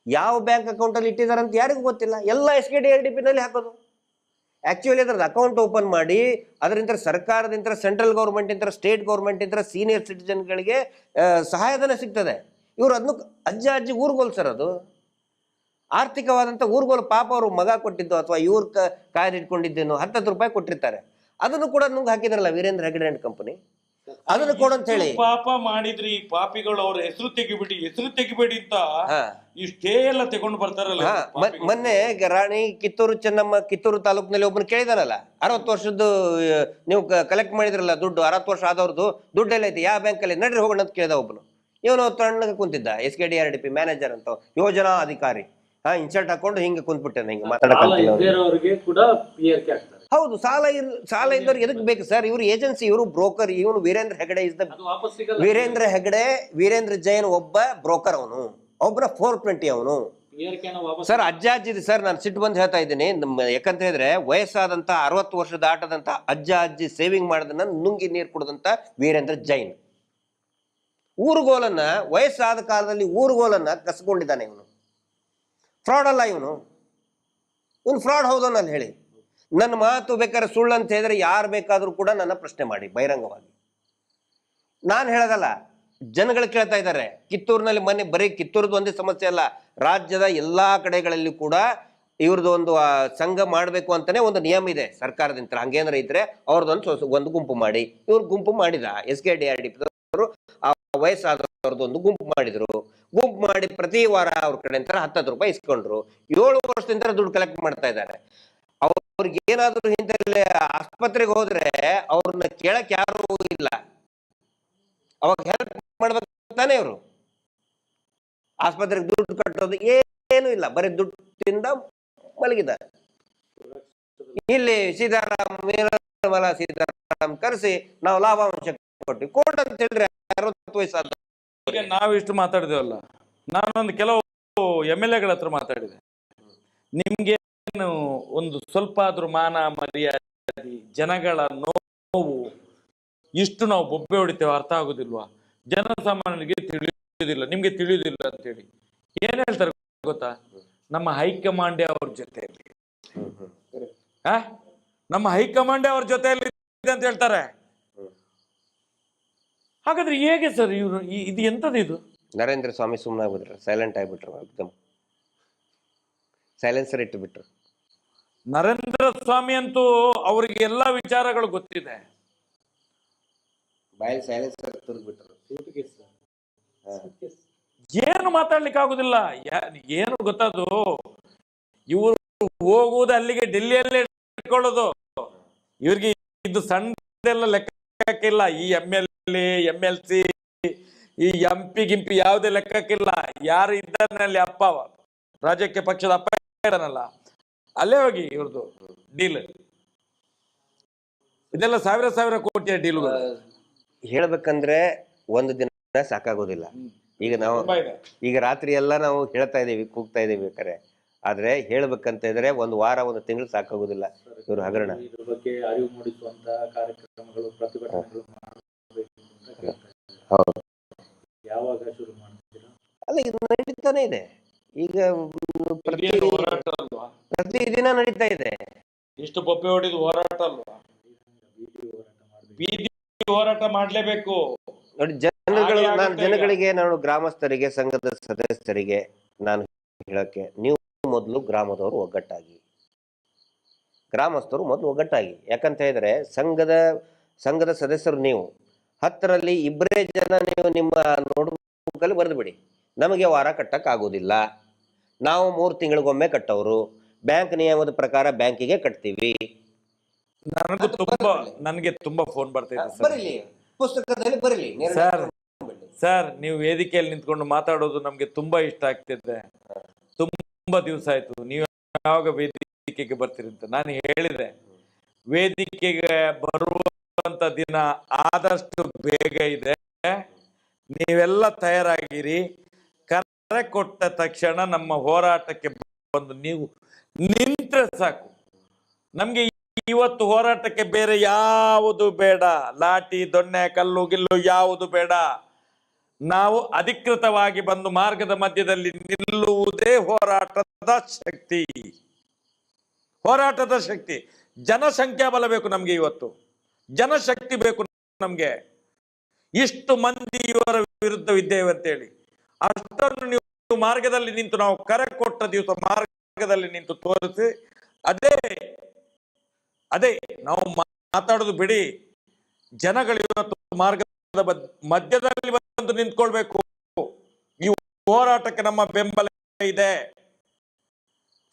C: ಯಾವ ಬ್ಯಾಂಕ್ ಅಕೌಂಟಲ್ಲಿ ಇಟ್ಟಿದ್ದಾರೆ ಅಂತ ಯಾರಿಗೂ ಗೊತ್ತಿಲ್ಲ. ಎಲ್ಲ SKDRDPನಲ್ಲಿ ಹಾಕೋದು. ಆ್ಯಕ್ಚುಲಿ ಅದ್ರದ್ದು ಅಕೌಂಟ್ ಓಪನ್ ಮಾಡಿ ಅದರಿಂದ ಸರ್ಕಾರದಿಂದ, ಸೆಂಟ್ರಲ್ ಗೌರ್ಮೆಂಟಿಂದ, ಸ್ಟೇಟ್ ಗೌರ್ಮೆಂಟಿಂದ ಸೀನಿಯರ್ ಸಿಟಿಜನ್ಗಳಿಗೆ ಸಹಾಯಧನ ಸಿಗ್ತದೆ. ಇವರು ಅದನ್ನು ಅಜ್ಜಿ ಊರುಗೋಲು ಸರ್, ಅದು ಆರ್ಥಿಕವಾದಂಥ ಊರುಗೋಲು. ಪಾಪ ಅವರು ಮಗ ಕೊಟ್ಟಿದ್ದು ಅಥವಾ ಇವ್ರ ಕಾಯ್ದಿಟ್ಕೊಂಡಿದ್ದೇನೋ 10 ರೂಪಾಯಿ ಕೊಟ್ಟಿರ್ತಾರೆ, ಅದನ್ನು ಕೂಡ ನುಂಗ್ ಹಾಕಿದ್ರಲ್ಲ ವೀರೇಂದ್ರ ಹೆಗಡೆ ಅಂಡ್ ಕಂಪನಿ. ಅದನ್ನು ಕೊಡಂತ ಹೇಳಿ
B: ಪಾಪ ಮಾಡಿದ್ರಿ. ಪಾಪಿಗಳು ಅವ್ರ ಹೆಸರು ತೆಗಿಬೇಡಿ ಅಂತ ಈ ಸ್ಟೇ ಎಲ್ಲ ತಗೊಂಡು ಬರ್ತಾರಲ್ಲ.
C: ಮೊನ್ನೆ ರಾಣಿ ಕಿತ್ತೂರು ತಾಲೂಕಿನಲ್ಲಿ ಒಬ್ಬನು ಕೇಳಿದಾನಲ್ಲ, 60 ವರ್ಷದ್ದು ನೀವು ಕಲೆಕ್ಟ್ ಮಾಡಿದ್ರಲ್ಲ ದುಡ್ಡು, 60 ವರ್ಷ ಆದವ್ರದ್ದು ದುಡ್ಡು ಎಲ್ಲ ಐತಿ, ಯಾವ ಬ್ಯಾಂಕಲ್ಲಿ ನಡ್ರಿ ಹೋಗೋಣ ಅಂತ ಕೇಳಿದ ಒಬ್ಬನು. ಇವನು ತಣ್ಣಗೆ ಕುಂತಿದ್ದ, SKDRDP ಮ್ಯಾನೇಜರ್ ಅಂತ, ಯೋಜನಾ ಅಧಿಕಾರಿ. ಇನ್ಸರ್ಟ್ ಹಾಕೊಂಡು ಹಿಂಗೆ ಕುಂತ್ಬಿಟ್ಟೆ ಹಿಂಗೆ
A: ಸಾಲ
C: ಮಾತಾಡಕಂತಿಲ್ಲ.
A: ಇಲ್ದೇ ಇರೋರಿಗೆ ಕೂಡ PRK ಆಗ್ತಾರೆ.
C: ಹೌದು, ಸಾಲ ಇದ್ದವ್ರಿಗೆ ಎದಕ್ ಬೇಕು ಸರ್? ಇವ್ರು ಏಜೆನ್ಸಿ, ಇವರು ಬ್ರೋಕರ್. ಇವನು ವೀರೇಂದ್ರ ಹೆಗಡೆ ಇಸ್ ದ
A: ಅದು ವಾಪಸ್ ಸಿಗಲ್ಲ.
C: ವೀರೇಂದ್ರ ಜೈನ್ ಒಬ್ಬ ಬ್ರೋಕರ್, ಅವನು ಒಬ್ಬರ 420 ಅವನು.
A: PRK ನ ವಾಪಸ್
C: ಸರ್ ಅಜ್ಜಿ ಸರ್, ನಾನು ಸಿಟ್ಟು ಬಂದು ಹೇಳ್ತಾ ಇದ್ದೀನಿ. ಯಾಕಂತ ಹೇಳಿದ್ರೆ ವಯಸ್ಸಾದಂತ 60 ವರ್ಷ ದಾಟದಂತ ಅಜ್ಜಿ ಸೇವಿಂಗ್ ಮಾಡದನ್ನ ನುಂಗಿ ನೀರು ಕುಡದಂತ ವೀರೇಂದ್ರ ಜೈನ್ ಊರುಗೋಲನ್ನ, ವಯಸ್ಸಾದ ಕಾಲದಲ್ಲಿ ಊರುಗೋಲನ್ನ ಕಸ್ಕೊಂಡಿದ್ದಾನೆ. ಇವನು ಫ್ರಾಡ್ ಅಲ್ಲ, ಇವನು ಫ್ರಾಡ್ ಹೌದನ್ನ ಹೇಳಿ. ನನ್ನ ಮಾತು ಬೇಕಾದ್ರೆ ಸುಳ್ಳು ಅಂತ ಹೇಳಿದ್ರೆ ಯಾರು ಬೇಕಾದ್ರೂ ಕೂಡ ನನ್ನ ಪ್ರಶ್ನೆ ಮಾಡಿ ಬಹಿರಂಗವಾಗಿ. ನಾನು ಹೇಳೋದಲ್ಲ, ಜನಗಳು ಕೇಳ್ತಾ ಇದ್ದಾರೆ. ಕಿತ್ತೂರಿನಲ್ಲಿ ಮೊನ್ನೆ ಬರೀ ಕಿತ್ತೂರದ್ದು ಒಂದೇ ಸಮಸ್ಯೆ ಅಲ್ಲ, ರಾಜ್ಯದ ಎಲ್ಲಾ ಕಡೆಗಳಲ್ಲಿ ಕೂಡ ಇವ್ರದ್ದು ಒಂದು ಸಂಘ ಮಾಡಬೇಕು ಅಂತಾನೆ ಒಂದು ನಿಯಮ ಇದೆ ಸರ್ಕಾರದಿಂದ. ಹಂಗೇನಾರ ಇದ್ರೆ ಅವ್ರದ್ದೊಂದು ಒಂದು ಗುಂಪು ಮಾಡಿ, ಇವ್ರು ಗುಂಪು ಮಾಡಿದ SKDRDP ಅವರು ಆ ವಯಸ್ಸಾದವ್ರದ್ದು ಒಂದು ಗುಂಪು ಮಾಡಿದ್ರು. ಗುಂಪು ಮಾಡಿ ಪ್ರತಿ ವಾರ ಅವ್ರ ಕಡೆ ಅಂತ 10 ರೂಪಾಯಿ ಇಸ್ಕೊಂಡ್ರು. 7 ವರ್ಷದಿಂದ ದುಡ್ಡು ಕಲೆಕ್ಟ್ ಮಾಡ್ತಾ ಇದ್ದಾರೆ. ಅವ್ರಿಗೆ ಏನಾದ್ರು ಹಿಂದೆ ಆಸ್ಪತ್ರೆಗೆ ಹೋದ್ರೆ ಅವ್ರನ್ನ ಕೇಳಕ್ ಯಾರು ಇಲ್ಲ. ಅವಾಗ ಹೆಲ್ಪ್ ಮಾಡ್ಬೇಕು ತಾನೇ ಇವರು. ಆಸ್ಪತ್ರೆಗೆ ದುಡ್ಡು ಕಟ್ಟೋದು ಏನು ಇಲ್ಲ, ಬರೀ ದುಡ್ಡಿಂದ ಮಲಗಿದ್ದಾರೆ. ಇಲ್ಲಿ ಸೀತಾರಾಮ್ ಕರೆಸಿ ನಾವು ಲಾಭಾಂಶ ಕೊಟ್ಟು ಕೋರ್ಟ್ ಅಂತ ಹೇಳಿದ್ರೆ 60 ವಯಸ್ಸಾದ
B: ನಾವಿಷ್ಟು ಮಾತಾಡಿದೇವಲ್ಲ, ನಾನೊಂದು ಕೆಲವು MLA ಗಳ ಹತ್ರ ಮಾತಾಡಿದೆ. ನಿಮ್ಗೆ ಒಂದು ಸ್ವಲ್ಪ ಆದ್ರೂ ಮಾನ ಮರ್ಯಾದೆ, ಜನಗಳ ನೋವು, ಇಷ್ಟು ನಾವು ಬೊಬ್ಬೆ ಹೊಡಿತೇವೆ ಅರ್ಥ ಆಗುದಿಲ್ವಾ? ಜನಸಾಮಾನ್ಯರಿಗೆ ತಿಳಿಯುವುದಿಲ್ಲ, ನಿಮ್ಗೆ ತಿಳಿಯುವುದಿಲ್ಲ ಅಂತೇಳಿ ಏನ್ ಹೇಳ್ತಾರೆ ಗೊತ್ತಾ? ನಮ್ಮ ಹೈಕಮಾಂಡೇ ಅವ್ರ ಜೊತೆಯಲ್ಲಿ, ನಮ್ಮ ಹೈಕಮಾಂಡೇ ಅವ್ರ ಜೊತೆಯಲ್ಲಿ ಅಂತ ಹೇಳ್ತಾರೆ. ಹಾಗಾದ್ರೆ ಹೇಗೆ ಸರ್ ಇವರು? ಇದು ಎಂತದ್ದು ಇದು?
C: ನರೇಂದ್ರ ಸ್ವಾಮಿ ಸುಮ್ಮನೆ ಆಗ್ಬಿಟ್ರು, ಸೈಲೆಂಟ್ ಆಗ್ಬಿಟ್ರು, ಎಕ್ದಮ್ ಸೈಲೆನ್ಸರ್ ಇಟ್ಟುಬಿಟ್ರು.
B: ನರೇಂದ್ರ ಸ್ವಾಮಿ ಅಂತೂ ಅವ್ರಿಗೆ ಎಲ್ಲಾ ವಿಚಾರಗಳು ಗೊತ್ತಿದೆ.
C: ಬಾಯಲ್ಲಿ ಸೈಲೆನ್ಸರ್ ತುರ್ದ್ಬಿಟ್ರು.
B: ಏನು ಮಾತಾಡ್ಲಿಕ್ಕೆ ಆಗುದಿಲ್ಲ. ಏನು ಗೊತ್ತದು, ಇವರು ಹೋಗುವುದು ಅಲ್ಲಿಗೆ ಡೆಲ್ಲಿಯಲ್ಲೇ ಇಟ್ಕೊಳ್ಳೋದು. ಇವ್ರಿಗೆ ಇದು ಸಣ್ಣದೆಲ್ಲ ಲೆಕ್ಕಕ್ಕಿಲ್ಲ. ಈ MLA MLC ಈ MP ಗಿಂಪಿ ಯಾವುದೇ ಲೆಕ್ಕಕ್ಕಿಲ್ಲ. ಯಾರು ಇದ್ದಾನಲ್ಲಿ ಅಪ್ಪ, ರಾಜಕೀಯ ಪಕ್ಷದ ಅಪ್ಪ ಇದ್ದಾನಲ್ಲ, ಅಲ್ಲೇ ಹೋಗಿ ಇವ್ರದ್ದು ಡೀಲ್. ಇದೆಲ್ಲ ಸಾವಿರ ಕೋಟಿಯ ಡೀಲ್ಗಳು.
C: ಹೇಳ್ಬೇಕಂದ್ರೆ ಒಂದು ದಿನ ಸಾಕಾಗೋದಿಲ್ಲ. ಈಗ ರಾತ್ರಿ ಎಲ್ಲ ನಾವು ಹೇಳ್ತಾ ಇದೀವಿ, ಕೂಗ್ತಾ ಇದೀವಿ ಬೇಕಾರೆ. ಆದ್ರೆ ಹೇಳ್ಬೇಕಂತ ಇದ್ರೆ ಒಂದು ವಾರ, ಒಂದು ತಿಂಗಳು ಸಾಕಾಗೋದಿಲ್ಲ ಇವ್ರು ಹಗರಣ.
A: ಇದ್ರ ಬಗ್ಗೆ ಅರಿವು ಮೂಡಿಸುವಂತ ಕಾರ್ಯಕ್ರಮಗಳು, ಪ್ರತಿಭಟನೆಗಳು
C: ಹೌದು.
A: ಯಾವಾಗ ಶುರು ಮಾಡ್ತೀರಾ?
C: ಅಲ್ಲ, ಇದು ನಡೀತಾನೆ ಇದೆ ಈಗ, ಪ್ರತಿ ದಿನ ನಡೀತಾ ಇದೆ.
B: ಇಷ್ಟು ಬೊಬ್ಬೆ ಹೊಡಿದು ಹೋರಾಟ ಅಲ್ವಾ? ಬೀದಿ ಹೋರಾಟ ಮಾಡ್ಲೇಬೇಕು
C: ನೋಡಿ. ಜನಗಳಿಗೆ ನಾನು ಗ್ರಾಮಸ್ಥರಿಗೆ, ಸಂಘದ ಸದಸ್ಯರಿಗೆ ನಾನು ಹೇಳಕ್ಕೆ, ನೀವು ಮೊದಲು ಗ್ರಾಮದವರು ಒಗ್ಗಟ್ಟಾಗಿ, ಗ್ರಾಮಸ್ಥರು ಮೊದಲು ಒಗ್ಗಟ್ಟಾಗಿ. ಯಾಕಂತ ಹೇಳಿದ್ರೆ ಸಂಘದ ಸದಸ್ಯರು ನೀವು 10ರಲ್ಲಿ 2 ಜನ ನೀವು ನಿಮ್ಮ ನೋಟ್ಬುಕ್ಕಲ್ಲಿ ಬರೆದು ಬಿಡಿ. ನಮಗೆ ವಾರ ಕಟ್ಟಕ್ ಆಗೋದಿಲ್ಲ, ನಾವು 3 ತಿಂಗಳಿಗೊಮ್ಮೆ ಕಟ್ಟೋರು, ಬ್ಯಾಂಕ್ ನಿಯಮದ ಪ್ರಕಾರ ಬ್ಯಾಂಕಿಗೆ ಕಟ್ತೀವಿ.
B: ನನಗೆ ತುಂಬಾ ಫೋನ್ ಬರ್ತಾ
C: ಬರಲಿ, ಪುಸ್ತಕದಲ್ಲಿ ಬರಲಿ
B: ಸರ್. ನೀವು ವೇದಿಕೆಯಲ್ಲಿ ನಿಂತ್ಕೊಂಡು ಮಾತಾಡೋದು ನಮ್ಗೆ ತುಂಬಾ ಇಷ್ಟ ಆಗ್ತಿದೆ. ತುಂಬಾ ದಿವಸ ಆಯ್ತು, ನೀವು ಯಾವಾಗ ವೇದಿಕೆಗೆ ಬರ್ತೀರಿ ಅಂತ ನಾನು ಹೇಳಿದೆ. ವೇದಿಕೆಗೆ ಬರುವಂತ ದಿನ ಆದಷ್ಟು ಬೇಗ ಇದೆ. ನೀವೆಲ್ಲ ತಯಾರಾಗಿರಿ. ಕರೆ ಕೊಟ್ಟ ತಕ್ಷಣ ನಮ್ಮ ಹೋರಾಟಕ್ಕೆ ಬಂದು ನೀವು ನಿಂತ್ರೆ ಸಾಕು. ನಮ್ಗೆ ಇವತ್ತು ಹೋರಾಟಕ್ಕೆ ಬೇರೆ ಯಾವುದು ಬೇಡ, ಲಾಠಿ ದೊಣ್ಣೆ ಕಲ್ಲು ಗಿಲ್ಲು ಯಾವುದು ಬೇಡ. ನಾವು ಅಧಿಕೃತವಾಗಿ ಬಂದು ಮಾರ್ಗದ ಮಧ್ಯದಲ್ಲಿ ನಿಲ್ಲುವುದೇ ಹೋರಾಟದ ಶಕ್ತಿ. ಹೋರಾಟದ ಶಕ್ತಿ, ಜನಸಂಖ್ಯಾ ಬಲ ಬೇಕು ನಮ್ಗೆ. ಇವತ್ತು ಜನಶಕ್ತಿ ಬೇಕು ನಮ್ಗೆ. ಇಷ್ಟು ಮಂದಿ ಇವರ ವಿರುದ್ಧವಿದ್ದೇವೆ ಅಂತೇಳಿ ಅಷ್ಟನ್ನು ನೀವು ಮಾರ್ಗದಲ್ಲಿ ನಿಂತು, ನಾವು ಕರೆ ಕೊಟ್ಟ ದಿವಸ ಮಾರ್ಗದಲ್ಲಿ ನಿಂತು ತೋರಿಸಿ. ಅದೇ ನಾವು ಮಾತಾಡೋದು ಬಿಡಿ. ಜನಗಳು ಇವತ್ತು ಮಾರ್ಗದ ಮಧ್ಯದಲ್ಲಿ ಬಂದು ನಿಂತ್ಕೊಳ್ಬೇಕು. ಈ ಹೋರಾಟಕ್ಕೆ ನಮ್ಮ ಬೆಂಬಲ ಇದೆ.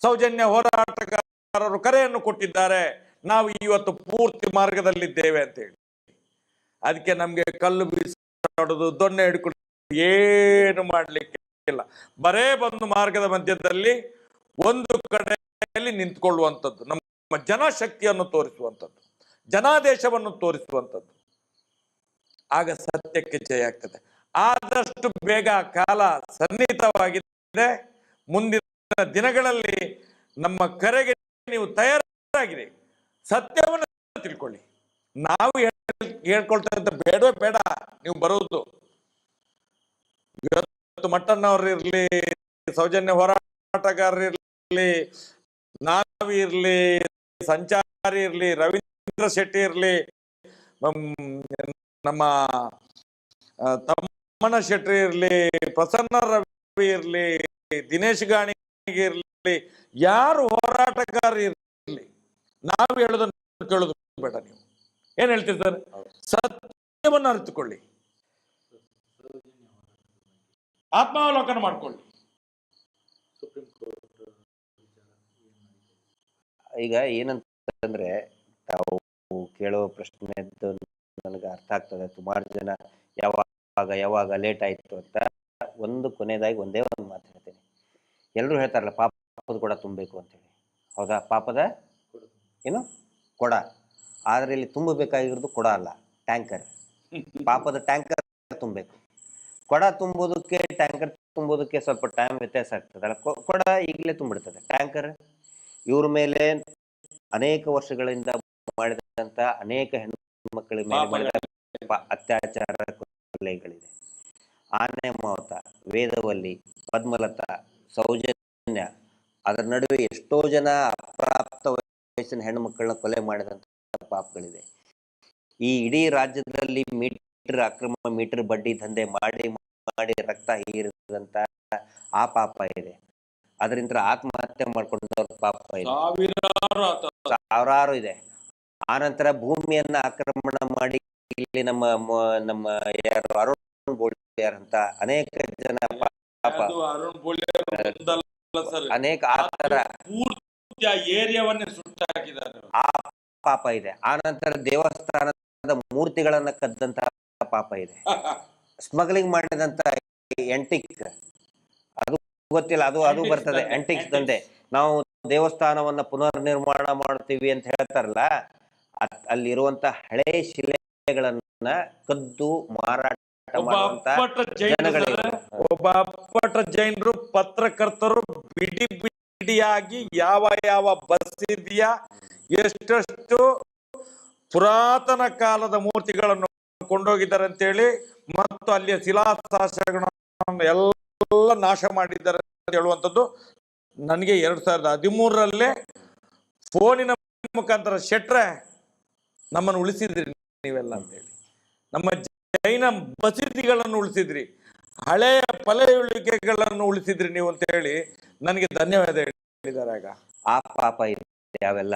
B: ಸೌಜನ್ಯ ಹೋರಾಟಗಾರರು ಕರೆಯನ್ನು ಕೊಟ್ಟಿದ್ದಾರೆ. ನಾವು ಇವತ್ತು ಪೂರ್ತಿ ಮಾರ್ಗದಲ್ಲಿದ್ದೇವೆ ಅಂತೇಳಿ. ಅದಕ್ಕೆ ನಮ್ಗೆ ಕಲ್ಲು ಬೀಸಾಡೋದು, ದೊಣ್ಣೆ ಹಿಡ್ಕೊಂಡು ಏನು ಮಾಡ್ಲಿಕ್ಕೆ ಇಲ್ಲ. ಬರೇ ಬಂದು ಮಾರ್ಗದ ಮಧ್ಯದಲ್ಲಿ ಒಂದು ಕಡೆಯಲ್ಲಿ ನಿಂತ್ಕೊಳ್ಳುವಂಥದ್ದು, ನಮ್ಮ ಜನಶಕ್ತಿಯನ್ನು ತೋರಿಸುವಂಥದ್ದು, ಜನಾದೇಶವನ್ನು ತೋರಿಸುವಂಥದ್ದು. ಆಗ ಸತ್ಯಕ್ಕೆ ಜಯ ಆಗ್ತದೆ. ಆದಷ್ಟು ಬೇಗ ಕಾಲ ಸನ್ನಿಹಿತವಾಗಿದೆ. ಮುಂದಿನ ದಿನಗಳಲ್ಲಿ ನಮ್ಮ ಕರೆಗೆ ನೀವು ತಯಾರಾಗಿರಿ, ಸತ್ಯವನ್ನು ತಿಳ್ಕೊಳ್ಳಿ. ನಾವು ಹೇಳ್ಕೊಳ್ತಾ ಇದ್ದ ಬೇಡವೇ ಬೇಡ ನೀವು ಬರುವುದು. ಇವತ್ತು ಮಟ್ಟಣ್ಣವ್ರು ಇರ್ಲಿ, ಸೌಜನ್ಯ ಹೋರಾಟಗಾರರಿರ್ಲಿ, ನಾವಿ ಇರ್ಲಿ, ಸಂಚಾರಿ ಇರ್ಲಿ, ರವೀಂದ್ರ ಶೆಟ್ಟಿ ಇರ್ಲಿ, ನಮ್ಮ ತಮ್ಮಣ್ಣ ಶೆಟ್ಟಿ ಇರ್ಲಿ, ಪ್ರಸನ್ನ ರವಿ ಇರ್ಲಿ, ದಿನೇಶ್ ಗಾಣಿಗೆ ಇರ್ಲಿ, ಯಾರು ಹೋರಾಟಗಾರ ಇರ್ಲಿ, ನಾವು ಹೇಳೋದನ್ನು ಕೇಳೋದು ಬೇಡ. ನೀವು ಏನ್ ಹೇಳ್ತೀರಿ ಸರ್? ಸತ್ಯವನ್ನು ಅರಿತುಕೊಳ್ಳಿ, ಆತ್ಮಾವಲೋಕನ ಮಾಡ್ಕೊಳ್ಳಿ.
C: ಈಗ ಏನಂತಂದ್ರೆ ತಾವು ಕೇಳೋ ಪ್ರಶ್ನೆ ನನಗೆ ಅರ್ಥ ಆಗ್ತದೆ. ಸುಮಾರು ಜನ ಯಾವಾಗ ಲೇಟ್ ಆಯ್ತು ಅಂತ. ಒಂದು ಕೊನೆಯದಾಗಿ ಒಂದೇ ಒಂದು ಮಾತು ಹೇಳ್ತೀನಿ. ಎಲ್ಲರೂ ಹೇಳ್ತಾರಲ್ಲ ಪಾಪದ ಕೊಡ ತುಂಬಬೇಕು ಅಂತೇಳಿ. ಹೌದಾ? ಪಾಪದ ಏನು ಕೊಡ. ಆದ್ರೆ ಇಲ್ಲಿ ತುಂಬಬೇಕಾಗಿರೋದು ಕೊಡ ಅಲ್ಲ, ಟ್ಯಾಂಕರ್. ಪಾಪದ ಟ್ಯಾಂಕರ್ ತುಂಬಬೇಕು. ಕೊಡ ತುಂಬೋದಕ್ಕೆ ಟ್ಯಾಂಕರ್ ತುಂಬೋದಕ್ಕೆ ಸ್ವಲ್ಪ ಟೈಮ್ ವ್ಯತ್ಯಾಸ ಆಗ್ತದಲ್ಲ. ಕೊಡ ಈಗಲೇ ತುಂಬಿಡ್ತದೆ. ಟ್ಯಾಂಕರ್ ಇವ್ರ ಮೇಲೆ ಅನೇಕ ವರ್ಷಗಳಿಂದ ಮಾಡಿದಂತ ಅನೇಕ ಹೆಣ್ಣು ಮಕ್ಕಳ ಮೇಲೆ ಮಾಡಿದ ಅತ್ಯಾಚಾರ ಕೊಲೆಗಳಿದೆ. ಆನೆ ಮಾವತ, ವೇದವಲ್ಲಿ, ಪದ್ಮಲತಾ, ಸೌಜನ್ಯ, ಅದರ ನಡುವೆ ಎಷ್ಟೋ ಜನ ಅಪ್ರಾಪ್ತ ವಯಸ್ಸಿನ ಹೆಣ್ಣು ಮಕ್ಕಳನ್ನ ಕೊಲೆ ಮಾಡಿದಂತ ಪಾಪಗಳಿದೆ. ಈ ಇಡೀ ರಾಜ್ಯದಲ್ಲಿ ಅಕ್ರಮ ಮೀಟರ್ ಬಡ್ಡಿ ದಂಧೆ ಮಾಡಿ ರಕ್ತ ಹೀರಿದಂತ ಆ ಪಾಪ ಇದೆ. ಅದರಿಂದ ಆತ್ಮಹತ್ಯೆ ಮಾಡ್ಕೊಂಡವ್ರ ಪಾಪ ಇದೆ, ಸಾವಿರಾರು ಇದೆ. ಆನಂತರ ಭೂಮಿಯನ್ನ ಆಕ್ರಮಣ ಮಾಡಿ ಇಲ್ಲಿ ನಮ್ಮ ಯಾರು ಅರುಣ್ ಬೋಳಿಯಾರ್ ಅಂತ ಅನೇಕ ಜನ ಪಾಪ, ಅನೇಕ ಆತರ ಆ ಪಾಪ ಇದೆ. ಆನಂತರ ದೇವಸ್ಥಾನದ ಮೂರ್ತಿಗಳನ್ನ ಕದ್ದಂತ ಪಾಪ ಇದೆ. ಸ್ಮಗ್ಲಿಂಗ್ ಮಾಡಿದಂತ ಎಂಟಿಕ್, ಅದು ಗೊತ್ತಿಲ್ಲ, ಅದು ಬರ್ತದೆ. ಎಂಟಿಕ್ಸ್ ದಂಧೆ. ನಾವು ದೇವಸ್ಥಾನವನ್ನ ಪುನರ್ ನಿರ್ಮಾಣ ಮಾಡ್ತೀವಿ ಅಂತ ಹೇಳ್ತಾರಲ್ಲ, ಅಲ್ಲಿರುವಂತ ಹಳೆ ಶಿಲೆಗಳನ್ನ ಕದ್ದು ಮಾರಾಟ ಮಾಡುವಂತ ಜನಗಳಿವೆ.
B: ಒಬ್ಬ ಅಪ್ಪಟ ಜೈನರು ಪತ್ರಕರ್ತರು ಬಿಡಿಯಾಗಿ ಯಾವ ಬಸ್ ಇದೆಯಾ, ಎಷ್ಟೆಷ್ಟು ಪುರಾತನ ಕಾಲದ ಮೂರ್ತಿಗಳನ್ನು ಕೊಂಡೋಗಿದ್ದಾರೆ ಅಂತೇಳಿ, ಮತ್ತು ಅಲ್ಲಿಯ ಶಿಲಾಶಾಸನಗಳನ್ನು ಎಲ್ಲ ನಾಶ ಮಾಡಿದ್ದಾರೆ ಅಂತ ಹೇಳುವಂಥದ್ದು ನನಗೆ 2013 ಫೋನಿನ ಮುಖಾಂತರ ಶೆಟ್ರೆ ನಮ್ಮನ್ನು ಉಳಿಸಿದ್ರಿ ನೀವೆಲ್ಲ ಅಂತೇಳಿ, ನಮ್ಮ ಜೈನ ಮಸೀದಿಗಳನ್ನು ಉಳಿಸಿದ್ರಿ, ಹಳೆಯ ಪಳೆಯುಳಿಕೆಗಳನ್ನು ಉಳಿಸಿದ್ರಿ ನೀವು ಅಂತ ಹೇಳಿ ನನಗೆ ಧನ್ಯವಾದ ಹೇಳಿದ್ದಾರೆ. ಆಗ
C: ಆ ಪಾಪ ಇದೆ, ಅವೆಲ್ಲ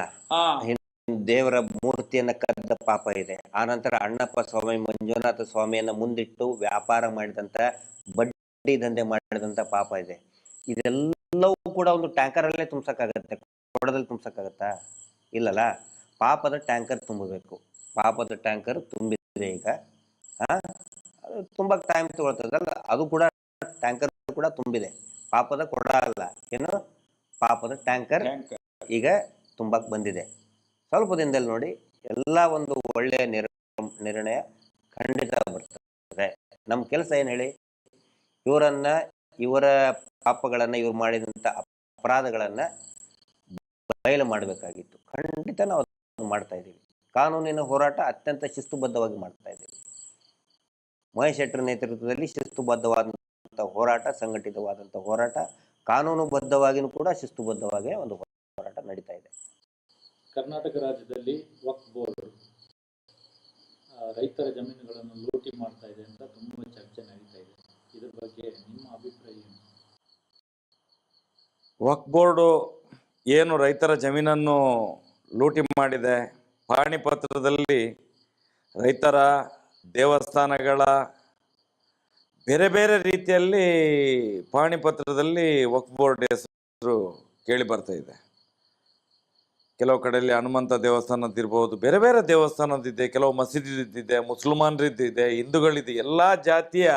C: ದೇವರ ಮೂರ್ತಿಯನ್ನ ಕದ್ದ ಪಾಪ ಇದೆ. ಆನಂತರ ಅಣ್ಣಪ್ಪ ಸ್ವಾಮಿ, ಮಂಜುನಾಥ ಸ್ವಾಮಿಯನ್ನ ಮುಂದಿಟ್ಟು ವ್ಯಾಪಾರ ಮಾಡಿದಂತ ಬಡ್ಡಿ ದಂಧೆ ಮಾಡಿದಂತ ಪಾಪ ಇದೆ. ಇದೆಲ್ಲವೂ ಕೂಡ ಒಂದು ಟ್ಯಾಂಕರ್ ಅಲ್ಲೇ ತುಂಬಸಕ್ಕಾಗತ್ತೆ, ಕೊಡದಲ್ಲಿ ತುಂಬಸಕ್ಕಾಗತ್ತಾ? ಇಲ್ಲಲ್ಲ. ಪಾಪದ ಟ್ಯಾಂಕರ್ ತುಂಬಬೇಕು. ಪಾಪದ ಟ್ಯಾಂಕರ್ ತುಂಬಿದೆ. ಈಗ ತುಂಬಕ್ ಟೈಮ್ ತಗೊಳ್ತದಲ್ಲ, ಅದು ಕೂಡ ಟ್ಯಾಂಕರ್ ಕೂಡ ತುಂಬಿದೆ. ಪಾಪದ ಕೊಡ ಅಲ್ಲ, ಏನು ಪಾಪದ ಟ್ಯಾಂಕರ್ ಈಗ ತುಂಬಕ್ ಬಂದಿದೆ. ಸ್ವಲ್ಪ ದಿನದಲ್ಲಿ ನೋಡಿ ಎಲ್ಲ ಒಂದು ಒಳ್ಳೆಯ ನಿರ್ಣಯ ಖಂಡಿತ ಬರ್ತದೆ. ನಮ್ಮ ಕೆಲಸ ಏನು ಹೇಳಿ, ಇವರ ಪಾಪಗಳನ್ನ, ಇವ್ರು ಮಾಡಿದಂಥ ಅಪರಾಧಗಳನ್ನ ಬಯಲು ಮಾಡಬೇಕಾಗಿತ್ತು. ಖಂಡಿತ ನಾವು ಮಾಡ್ತಾ ಇದ್ದೀವಿ. ಕಾನೂನಿನ ಹೋರಾಟ ಅತ್ಯಂತ ಶಿಸ್ತುಬದ್ಧವಾಗಿ ಮಾಡ್ತಾ ಇದ್ದೀವಿ. ಮಹೇಶ್ ಶೆಟ್ಟರ್ ನೇತೃತ್ವದಲ್ಲಿ ಶಿಸ್ತುಬದ್ಧವಾದಂಥ ಹೋರಾಟ, ಸಂಘಟಿತವಾದಂಥ ಹೋರಾಟ, ಕಾನೂನುಬದ್ಧವಾಗಿಯೂ ಕೂಡ ಶಿಸ್ತುಬದ್ಧವಾಗಿ ಒಂದು ಹೋರಾಟ ನಡೀತಾ ಇದೆ.
A: ಕರ್ನಾಟಕ ರಾಜ್ಯದಲ್ಲಿ ವಕ್ಫ್ ಬೋರ್ಡ್ ರೈತರ ಜಮೀನುಗಳನ್ನು ಲೂಟಿ ಮಾಡ್ತಾ ಇದೆ ಅಂತ ತುಂಬಾ ಚರ್ಚೆ ನಡೀತಾ ಇದೆ. ಇದ್ರ ಬಗ್ಗೆ ನಿಮ್ಮ ಅಭಿಪ್ರಾಯ ಏನು?
B: ವಕ್ಫ್ ಬೋರ್ಡು ಏನು ರೈತರ ಜಮೀನನ್ನು ಲೂಟಿ ಮಾಡಿದೆ, ಪಾಣಿಪತ್ರದಲ್ಲಿ ರೈತರ ದೇವಸ್ಥಾನಗಳ ಬೇರೆ ಬೇರೆ ರೀತಿಯಲ್ಲಿ ಪಾಣಿಪತ್ರದಲ್ಲಿ ವಕ್ಫ್ ಬೋರ್ಡ್ ಹೆಸರು ಕೇಳಿ ಬರ್ತಾ ಇದೆ. ಕೆಲವು ಕಡೆಯಲ್ಲಿ ಹನುಮಂತ ದೇವಸ್ಥಾನದಿರ್ಬೋದು, ಬೇರೆ ಬೇರೆ ದೇವಸ್ಥಾನದಿದೆ, ಕೆಲವು ಮಸೀದಿದ್ದಿದೆ, ಮುಸಲ್ಮಾನರಿದ್ದಿದೆ, ಹಿಂದೂಗಳಿದೆ. ಎಲ್ಲ ಜಾತಿಯ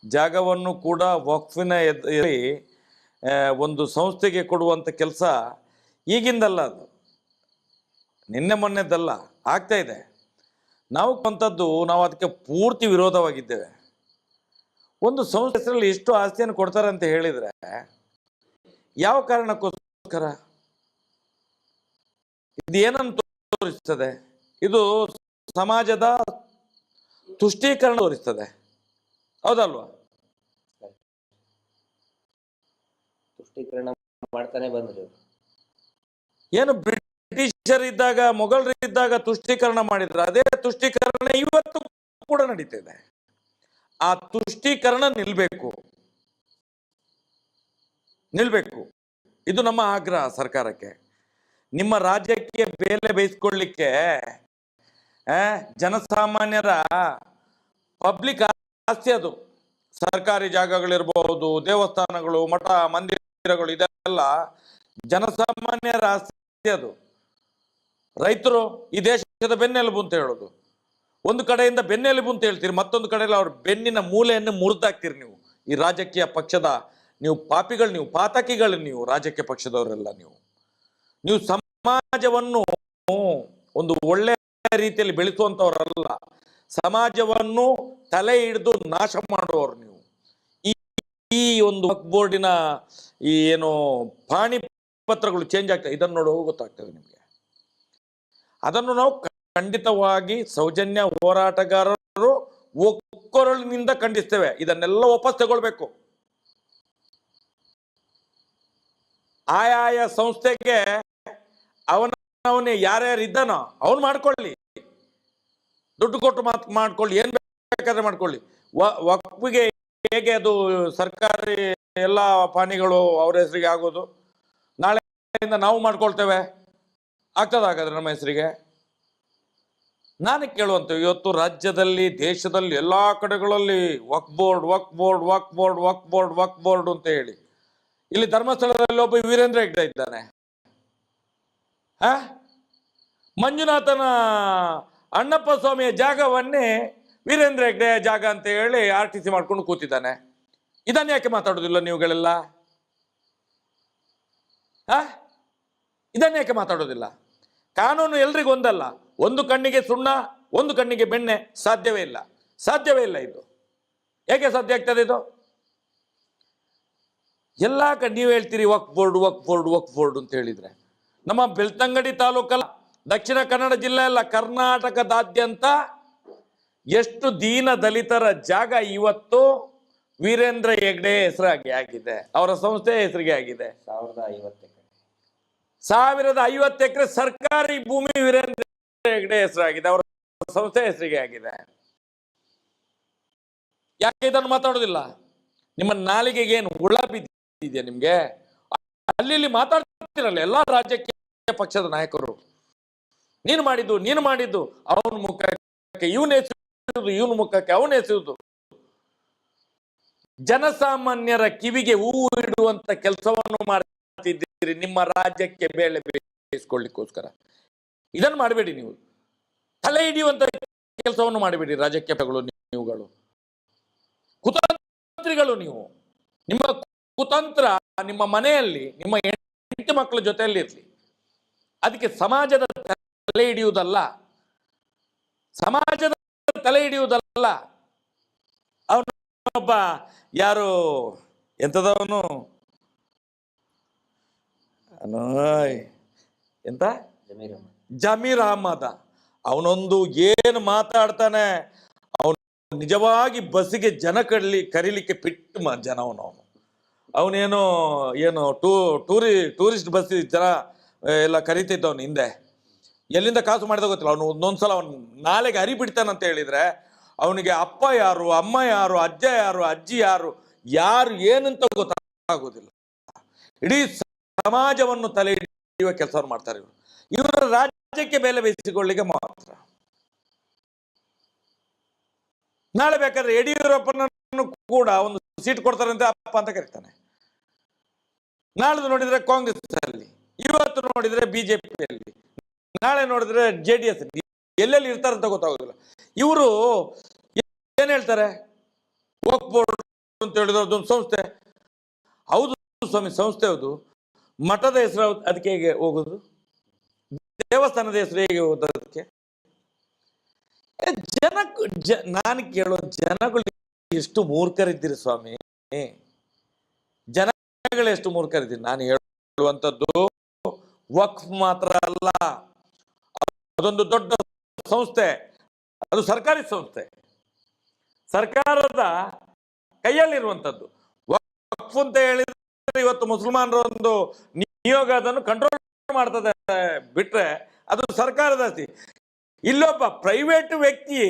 B: ಜಾಗವನ್ನು ಕೂಡ ವಕ್ಫಿನ ಒಂದು ಸಂಸ್ಥೆಗೆ ಕೊಡುವಂಥ ಕೆಲಸ ಈಗಿಂದಲ್ಲ, ಅದು ನಿನ್ನೆ ಮೊನ್ನೆದಲ್ಲ, ಆಗ್ತಾ ಇದೆ. ನಾವು ನಾವು ಅದಕ್ಕೆ ಪೂರ್ತಿ ವಿರೋಧವಾಗಿದ್ದೇವೆ. ಒಂದು ಸಂಸ್ಥೆ ಹೆಸರಲ್ಲಿ ಎಷ್ಟು ಆಸ್ತಿಯನ್ನು ಕೊಡ್ತಾರೆ ಅಂತ ಹೇಳಿದರೆ ಯಾವ ಕಾರಣಕ್ಕೋಸ್ಕರ? ಇದು ಏನನ್ನು ತೋರಿಸ್ತದೆ? ಇದು ಸಮಾಜದ ತುಷ್ಟೀಕರಣ ತೋರಿಸ್ತದೆ, ಹೌದಲ್ವಾ?
C: ತುಷ್ಟೀಕರಣ ಮಾಡ್ತಾನೆ ಬಂದ್ರು.
B: ಏನು ಬ್ರಿಟಿಷರಿದ್ದಾಗ, ಮೊಘಲರಿದ್ದಾಗ ತುಷ್ಟೀಕರಣ ಮಾಡಿದ್ರು, ಅದೇ ತುಷ್ಟೀಕರಣ ಇವತ್ತು ಕೂಡ ನಡೀತಿದೆ. ಆ ತುಷ್ಟೀಕರಣ ನಿಲ್ಬೇಕು. ಇದು ನಮ್ಮ ಆಗ್ರಹ ಸರ್ಕಾರಕ್ಕೆ. ನಿಮ್ಮ ರಾಜ್ಯಕ್ಕೆ ಬೇಲೆ ಬೇಯಿಸ್ಕೊಳ್ಳಿಕ್ಕೆ ಜನಸಾಮಾನ್ಯರ ಪಬ್ಲಿಕ್ ಆಸ್ತಿ ಅದು. ಸರ್ಕಾರಿ ಜಾಗಗಳಿರ್ಬಹುದು, ದೇವಸ್ಥಾನಗಳು, ಮಠ ಮಂದಿರಗಳು, ಇದೆಲ್ಲ ಜನಸಾಮಾನ್ಯರ ಆಸ್ತಿ ಅದು. ರೈತರು ಈ ದೇಶದ ಬೆನ್ನೆಲುಬು ಅಂತ ಹೇಳೋದು. ಒಂದು ಕಡೆಯಿಂದ ಬೆನ್ನೆಲುಬು ಅಂತ ಹೇಳ್ತೀರಿ, ಮತ್ತೊಂದು ಕಡೆಯಲ್ಲಿ ಅವ್ರ ಬೆನ್ನಿನ ಮೂಲೆಯನ್ನು ಮುರಿದಾಕ್ತೀರಿ ನೀವು. ಈ ರಾಜಕೀಯ ಪಕ್ಷದ ನೀವು ಪಾಪಿಗಳು, ನೀವು ಪಾತಕಿಗಳು, ನೀವು ರಾಜಕೀಯ ಪಕ್ಷದವರೆಲ್ಲ ನೀವು ಸಮಾಜವನ್ನು ಒಂದು ಒಳ್ಳೆಯ ರೀತಿಯಲ್ಲಿ ಬೆಳೆಸುವಂಥವರಲ್ಲ, ಸಮಾಜವನ್ನು ತಲೆ ಹಿಡಿದು ನಾಶ ಮಾಡುವವರು ನೀವು. ಈ ಒಂದು ವಕ್ಫ್ ಬೋರ್ಡಿನ ಈ ಏನು ಪಾಣಿ ಪತ್ರಗಳು ಚೇಂಜ್ ಆಗ್ತದೆ, ಇದನ್ನು ನೋಡುವ ಗೊತ್ತಾಗ್ತದೆ ನಿಮಗೆ. ಅದನ್ನು ನಾವು ಖಂಡಿತವಾಗಿ ಸೌಜನ್ಯ ಹೋರಾಟಗಾರರು ಒಕ್ಕೊರಳಿನಿಂದ ಖಂಡಿಸ್ತೇವೆ. ಇದನ್ನೆಲ್ಲ ವಾಪಸ್ ತಗೊಳ್ಬೇಕು. ಆಯಾಯ ಸಂಸ್ಥೆಗೆ ಅವನೇ ಯಾರ್ಯಾರು ಇದ್ದಾನೋ ಅವನು ಮಾಡ್ಕೊಳ್ಳಿ, ದುಡ್ಡು ಕೊಟ್ಟು ಮಾಡ್ಕೊಳ್ಳಿ, ಏನ್ ಬೇಕಾದ್ರೆ ಮಾಡ್ಕೊಳ್ಳಿ. ವಕ್ಫಿಗೆ ಹೇಗೆ ಅದು ಸರ್ಕಾರಿ ಎಲ್ಲ ಪಾಣಿಗಳು ಅವ್ರ ಹೆಸರಿಗೆ ಆಗೋದು, ನಾಳೆಯಿಂದ ನಾವು ಮಾಡ್ಕೊಳ್ತೇವೆ, ಆಗ್ತದಾಗಾದ್ರೆ ನಮ್ಮ ಹೆಸರಿಗೆ? ನಾನು ಕೇಳುವಂತ, ಇವತ್ತು ರಾಜ್ಯದಲ್ಲಿ, ದೇಶದಲ್ಲಿ ಎಲ್ಲಾ ಕಡೆಗಳಲ್ಲಿ ವಕ್ಫ್ ಬೋರ್ಡ್ ಅಂತ ಹೇಳಿ, ಇಲ್ಲಿ ಧರ್ಮಸ್ಥಳದಲ್ಲಿ ಒಬ್ಬ ವೀರೇಂದ್ರ ಹೆಗ್ಡೆ ಇದ್ದಾನೆ. ಮಂಜುನಾಥನ ಅಣ್ಣಪ್ಪ ಸ್ವಾಮಿಯ ಜಾಗವನ್ನೇ ವೀರೇಂದ್ರ ಹೆಗ್ಡೆ ಜಾಗ ಅಂತ ಹೇಳಿ RTC ಮಾಡ್ಕೊಂಡು ಕೂತಿದ್ದಾನೆ. ಇದನ್ನ ಯಾಕೆ ಮಾತಾಡೋದಿಲ್ಲ ನೀವುಗಳೆಲ್ಲ? ಇದನ್ನ ಯಾಕೆ ಮಾತಾಡೋದಿಲ್ಲ? ಕಾನೂನು ಎಲ್ರಿಗೂ ಒಂದಲ್ಲ. ಒಂದು ಕಣ್ಣಿಗೆ ಸುಣ್ಣ, ಒಂದು ಕಣ್ಣಿಗೆ ಬೆಣ್ಣೆ ಸಾಧ್ಯವೇ ಇಲ್ಲ. ಇದು ಹೇಗೆ ಸಾಧ್ಯ ಆಗ್ತದೆ? ಇದು ಎಲ್ಲ ನೀವು ಹೇಳ್ತೀರಿ ವಕ್ಫ್ ಬೋರ್ಡ್ ಅಂತ ಹೇಳಿದ್ರೆ, ನಮ್ಮ ಬೆಳ್ತಂಗಡಿ ತಾಲೂಕಲ್ಲ, ದಕ್ಷಿಣ ಕನ್ನಡ ಜಿಲ್ಲೆ ಅಲ್ಲ, ಕರ್ನಾಟಕದಾದ್ಯಂತ ಎಷ್ಟು ದೀನ ದಲಿತರ ಜಾಗ ಇವತ್ತು ವೀರೇಂದ್ರ ಹೆಗ್ಡೆ ಹೆಸರಾಗಿ ಆಗಿದೆ, ಅವರ ಸಂಸ್ಥೆ ಹೆಸರಿಗೆ ಆಗಿದೆ. 1050 ಎಕರೆ ಸರ್ಕಾರಿ ಭೂಮಿ ವೀರೇಂದ್ರ ಹೆಗ್ಡೆ ಹೆಸರಾಗಿದೆ, ಅವರ ಸಂಸ್ಥೆ ಹೆಸರಿಗೆ ಆಗಿದೆ. ಯಾಕೆ ಇದನ್ನು ಮಾತಾಡೋದಿಲ್ಲ? ನಿಮ್ಮ ನಾಲಿಗೆಗೆ ಏನು ಹುಳ ಬಿದ್ದಿದೆಯಾ ನಿಮ್ಗೆ? ಅಲ್ಲಿ ಮಾತಾಡ್ತಿರಲ್ಲ ಎಲ್ಲ ರಾಜ್ಯಕ್ಕೆ ಪಕ್ಷದ ನಾಯಕರು, ನೀನು ಮಾಡಿದ್ದು, ಅವನ ಮುಖಕ್ಕೆ ಇವನು ಎಸೆಯುವುದು, ಇವನ ಮುಖಕ್ಕೆ ಅವನು ಎಸೆಯುವುದು. ಜನಸಾಮಾನ್ಯರ ಕಿವಿಗೆ ಹೂವು ಇಡುವಂತ ಕೆಲಸವನ್ನು ಮಾಡ್ತಿದ್ದೀರಿ ನಿಮ್ಮ ರಾಜ್ಯಕ್ಕೆ ಬೇಳೆ ಬೇಯಿಸ್ಕೊಳ್ಳಿಕ್ಕೋಸ್ಕರ. ಇದನ್ನು ಮಾಡಬೇಡಿ. ನೀವು ತಲೆ ಹಿಡಿಯುವಂತ ಕೆಲಸವನ್ನು ಮಾಡಬೇಡಿ. ರಾಜಕೀಯಗಳು ನೀವುಗಳು ಕುತಂತ್ರಿಗಳು. ನಿಮ್ಮ ಕುತಂತ್ರ ನಿಮ್ಮ ಮನೆಯಲ್ಲಿ, ನಿಮ್ಮ ಹೆಂಡತಿ ಮಕ್ಕಳ ಜೊತೆಯಲ್ಲಿ ಇರಲಿ. ಅದಕ್ಕೆ ಸಮಾಜದ ತಲೆ ಹಿಡಿಯುವುದಲ್ಲ. ಅವನೊಬ್ಬ ಯಾರು ಎಂತದವನು ಎಂತ ಜಮೀರ್ ಅಹಮದ, ಅವನೊಂದು ಏನು ಮಾತಾಡ್ತಾನೆ, ಅವನು ನಿಜವಾಗಿ ಬಸ್ಸಿಗೆ ಜನ ಕರೀಲಿಕ್ಕೆ ಪಿಟ್ಟು ಜನ. ಅವನೇನು ಟೂರಿಸ್ಟ್ ಬಸ್ ಜನ ಎಲ್ಲ ಕರಿತಿದ್ದವನು ಹಿಂದೆ. ಎಲ್ಲಿಂದ ಕಾಸು ಮಾಡಿದ ಗೊತ್ತಿಲ್ಲ. ಅವನು ಒಂದೊಂದ್ಸಲ ಅವನು ನಾಳೆಗೆ ಹರಿಬಿಡ್ತಾನಂತ ಹೇಳಿದ್ರೆ ಅವನಿಗೆ ಅಪ್ಪ ಯಾರು, ಅಮ್ಮ ಯಾರು, ಅಜ್ಜ ಯಾರು, ಅಜ್ಜಿ ಯಾರು ಏನಂತ ಗೊತ್ತಾಗೋದಿಲ್ಲ. ಇಡೀ ಸಮಾಜವನ್ನು ತಲೆ ಹಿಡಿಯುವ ಕೆಲಸವನ್ನು ಮಾಡ್ತಾರೆ ಇವರ ರಾಜ್ಯಕ್ಕೆ ಬೆಲೆ ಬೇಯಿಸಿಕೊಳ್ಳಿಕ್ಕೆ ಮಾತ್ರ. ನಾಳೆ ಬೇಕಾದ್ರೆ ಯಡಿಯೂರಪ್ಪನನ್ನು ಕೂಡ ಒಂದು ಸೀಟ್ ಕೊಡ್ತಾರಂತೆ, ಅಪ್ಪ ಅಂತ ಕರೀತಾನೆ. ನಾಳೆ ನೋಡಿದ್ರೆ ಕಾಂಗ್ರೆಸ್ ಅಲ್ಲಿ, ಇವತ್ತು ನೋಡಿದ್ರೆ ಬಿಜೆಪಿಯಲ್ಲಿ, ನಾಳೆ ನೋಡಿದ್ರೆ JDS. ಎಲ್ಲೆಲ್ಲಿ ಇರ್ತಾರಂತ ಗೊತ್ತಾಗೋದಿಲ್ಲ. ಇವರು ಏನ್ ಹೇಳ್ತಾರೆ? ವಕ್ಫ್ ಬೋರ್ಡ್ ಅಂತ ಹೇಳಿದ್ರೆ ಅದೊಂದು ಸಂಸ್ಥೆ. ಹೌದು, ಸ್ವಾಮಿ ಸಂಸ್ಥೆ ಅದು, ಮಠದ ಹೆಸರು ಅದಕ್ಕೆ ಹೇಗೆ ಹೋಗುದು? ದೇವಸ್ಥಾನದ ಹೆಸರು ಹೇಗೆ ಹೋಗುದು ಅದಕ್ಕೆ? ನಾನು ಕೇಳೋ ಜನಗಳು ಎಷ್ಟು ಮೂರ್ಖರಿದ್ದೀರಿ ಸ್ವಾಮಿ, ಜನಗಳು ಎಷ್ಟು ಮೂರ್ಖರಿದ್ದೀರಿ. ನಾನು ಹೇಳುವಂಥದ್ದು ವಕ್ಫ್ ಮಾತ್ರ ಅಲ್ಲ, ಅದೊಂದು ದೊಡ್ಡ ಸಂಸ್ಥೆ, ಅದು ಸರ್ಕಾರಿ ಸಂಸ್ಥೆ, ಸರ್ಕಾರದ ಕೈಯಲ್ಲಿರುವಂಥದ್ದು. ವಕ್ಫ್ ಅಂತ ಹೇಳಿದ್ರೆ ಇವತ್ತು ಮುಸಲ್ಮಾನರ ಒಂದು ನಿಯೋಗ ಅದನ್ನು ಕಂಟ್ರೋಲ್ ಮಾಡ್ತದೆ ಬಿಟ್ರೆ ಅದು ಸರ್ಕಾರದ ಆಸ್ತಿ. ಇಲ್ಲೊಬ್ಬ ಪ್ರೈವೇಟ್ ವ್ಯಕ್ತಿ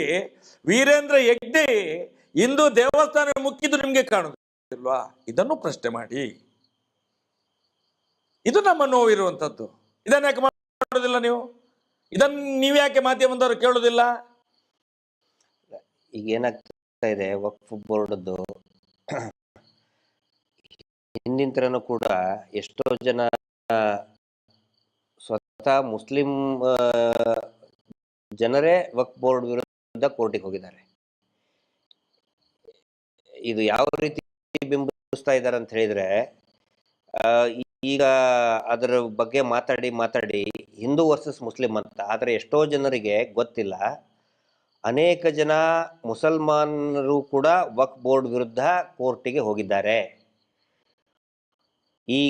B: ವೀರೇಂದ್ರ ಹೆಗ್ಡೆ ಹಿಂದೂ ದೇವಸ್ಥಾನ ಮುಕ್ಕಿದ್ದು ನಿಮ್ಗೆ ಕಾಣುದಿಲ್ವಾ? ಇದನ್ನು ಪ್ರಶ್ನೆ ಮಾಡಿ. ಇದು ನಮ್ಮ ನೋವಿರುವಂಥದ್ದು. ಇದನ್ನ ಯಾಕೆ ಮಾಡೋದಿಲ್ಲ ನೀವು? ಇದನ್ನು ನೀವ್ಯಾಕೆ ಮಾಧ್ಯಮದವರು ಕೇಳೋದಿಲ್ಲ?
C: ಈಗ ಏನಾಗ್ತಾ ಇದೆ, ವಕ್ಫ್ ಬೋರ್ಡ್ದು ಹಿಂದಿನ ಥರನೂ ಕೂಡ ಎಷ್ಟೋ ಜನ ಸ್ವತಃ ಮುಸ್ಲಿಂ ಜನರೇ ವಕ್ಫ್ ಬೋರ್ಡ್ ವಿರುದ್ಧ ಕೋರ್ಟಿಗೆ ಹೋಗಿದ್ದಾರೆ. ಇದು ಯಾವ ರೀತಿ ಬಿಂಬಿಸ್ತಾ ಇದ್ದಾರೆ ಅಂತ ಹೇಳಿದ್ರೆ, ಈಗ ಅದರ ಬಗ್ಗೆ ಮಾತಾಡಿ ಹಿಂದೂ ವರ್ಸಸ್ ಮುಸ್ಲಿಂ ಅಂತ. ಆದರೆ ಎಷ್ಟೋ ಜನರಿಗೆ ಗೊತ್ತಿಲ್ಲ, ಅನೇಕ ಜನ ಮುಸಲ್ಮಾನರು ಕೂಡ ವಕ್ಫ್ ಬೋರ್ಡ್ ವಿರುದ್ಧ ಕೋರ್ಟಿಗೆ ಹೋಗಿದ್ದಾರೆ. ಈ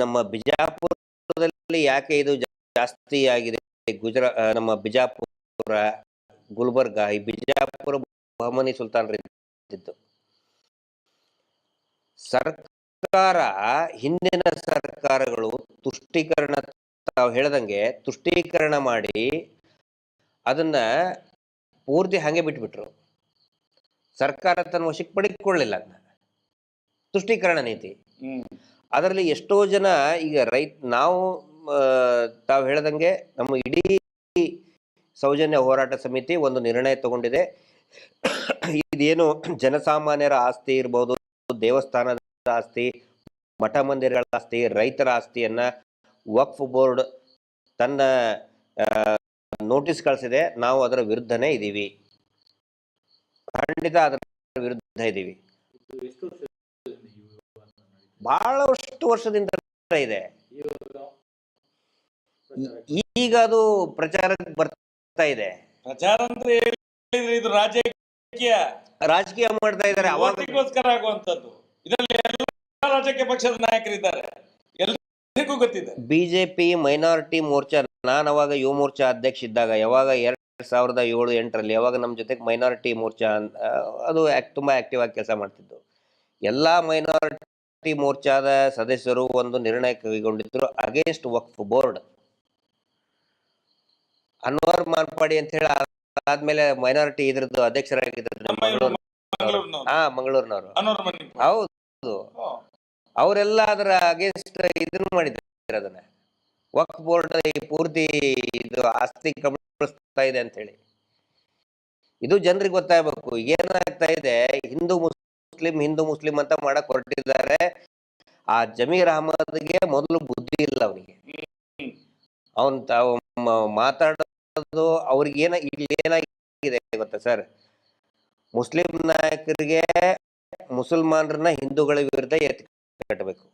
C: ನಮ್ಮ ಬಿಜಾಪುರದಲ್ಲಿ ಯಾಕೆ ಇದು ಜಾಸ್ತಿ ಆಗಿದೆ? ನಮ್ಮ ಬಿಜಾಪುರ, ಗುಲ್ಬರ್ಗ, ಈ ಬಿಜಾಪುರ ಬಹಮನಿ ಸುಲ್ತಾನರಿದ್ದು ಸರ್ಕಾರ, ಹಿಂದಿನ ಸರ್ಕಾರಗಳು ತುಷ್ಟೀಕರಣ, ತಾವು ಹೇಳ್ದಂಗೆ ತುಷ್ಟೀಕರಣ ಮಾಡಿ ಅದನ್ನ ಪೂರ್ತಿ ಹಾಗೆ ಬಿಟ್ಬಿಟ್ರು. ಸರ್ಕಾರ ತನ್ನ ವಶಕ್ಕೆ ಪಡೆದುಕೊಳ್ಳಿಲ್ಲ ಅದನ್ನ, ತುಷ್ಟೀಕರಣ ನೀತಿ. ಅದರಲ್ಲಿ ಎಷ್ಟೋ ಜನ ಈಗ ನಾವು ತಾವು ಹೇಳ್ದಂಗೆ ನಮ್ಮ ಇಡೀ ಸೌಜನ್ಯ ಹೋರಾಟ ಸಮಿತಿ ಒಂದು ನಿರ್ಣಯ ತಗೊಂಡಿದೆ. ಇದೇನು ಜನಸಾಮಾನ್ಯರ ಆಸ್ತಿ ಇರ್ಬೋದು, ದೇವಸ್ಥಾನದ ಆಸ್ತಿ, ಮಠ ಮಂದಿರಗಳ ಆಸ್ತಿ, ರೈತರ ಆಸ್ತಿಯನ್ನ ವಕ್ಫ್ ಬೋರ್ಡ್ ತನ್ನ ನೋಟಿಸ್ ಕಳಿಸಿದೆ. ನಾವು ಅದರ ವಿರುದ್ಧನೇ ಇದ್ದೀವಿ, ಖಂಡಿತ ಅದರ ವಿರುದ್ಧ ಇದ್ದೀವಿ. ಬಹಳಷ್ಟು ವರ್ಷದಿಂದ ಇದೆ. ಈಗ ಅದು ಪ್ರಚಾರಕ್ಕೆ ಬರ್ತಾ ಇದೆ.
B: ಪ್ರಚಾರ ಅಂದ್ರೆ ಇದು ರಾಜಕೀಯ
C: ಮಾಡ್ತಾ ಇದ್ದಾರೆ.
B: ಅವಾಗಗೋಸ್ಕರ ಆಗುವಂತದ್ದು. ಇದರಲ್ಲಿ ಎಲ್ಲ ರಾಜಕೀಯ ಪಕ್ಷದ ನಾಯಕರಿದ್ದಾರೆ, ಎಲ್ಲರಿಗೂ ಗೊತ್ತಿದೆ.
C: ಬಿಜೆಪಿ ಮೈನಾರಿಟಿ ಮೋರ್ಚಾ, ನಾನು ಅವಾಗ ಯುವ ಮೋರ್ಚಾ ಅಧ್ಯಕ್ಷ ಇದ್ದಾಗ, ಯಾವಾಗ 2007-8ರಲ್ಲಿ ಯಾವಾಗ ನಮ್ಮ ಜೊತೆಗೆ ಮೈನಾರಿಟಿ ಮೋರ್ಚಾ ಅದು ತುಂಬಾ ಆಕ್ಟಿವ್ ಆಗಿ ಕೆಲಸ ಮಾಡ್ತಿದ್ದು, ಎಲ್ಲಾ ಮೈನಾರಿಟಿ ಮೋರ್ಚಾದ ಸದಸ್ಯರು ಒಂದು ನಿರ್ಣಯ ಕೈಗೊಂಡಿದ್ರು ಅಗೇನ್ಸ್ಟ್ ವಕ್ಫ್ ಬೋರ್ಡ್. ಅನ್ವರ್ ಮಾರ್ಪಾಡಿ ಅಂತ ಹೇಳಿ ಆದ್ಮೇಲೆ ಮೈನಾರಿಟಿ ಇದ್ರದ್ದು ಅಧ್ಯಕ್ಷರಾಗಿದ್ರು ಮಂಗಳೂರಿನವರು. ಹೌದು, ಅವರೆಲ್ಲ ಅದರ ಅಗೇನ್ಸ್ಟ್ ಇದನ್ನು ಮಾಡಿದ್ದಾರೆ. ಅದನ್ನ ವಕ್ಫ್ ಬೋರ್ಡ್ ಪೂರ್ತಿ ಇದು ಆಸ್ತಿ ಕಬಳಿಸ್ತಾ ಇದೆ ಅಂತ ಹೇಳಿ. ಇದು ಜನರಿಗೆ ಗೊತ್ತಾಗಬೇಕು. ಏನಾಗ್ತಾ ಇದೆ, ಹಿಂದೂ ಮುಸ್ಲಿಂ ಅಂತ ಮಾಡಕ್ ಹೊರಟಿದ್ದಾರೆ. ಆ ಜಮೀರ್ ಅಹಮದ್ಗೆ ಮೊದಲು ಬುದ್ಧಿ ಇಲ್ಲ ಅವನಿಗೆ. ಅವನ್ ಮಾತಾಡೋದು ಅವ್ರಿಗೆ ಇಲ್ಲಿ ಏನಾಗಿದೆ ಗೊತ್ತಾ ಸರ್, ಮುಸ್ಲಿಂ ನಾಯಕರಿಗೆ ಮುಸಲ್ಮಾನರನ್ನ ಹಿಂದೂಗಳ ವಿರುದ್ಧ ಎತ್ತಿ ಕಟ್ಟಬೇಕು,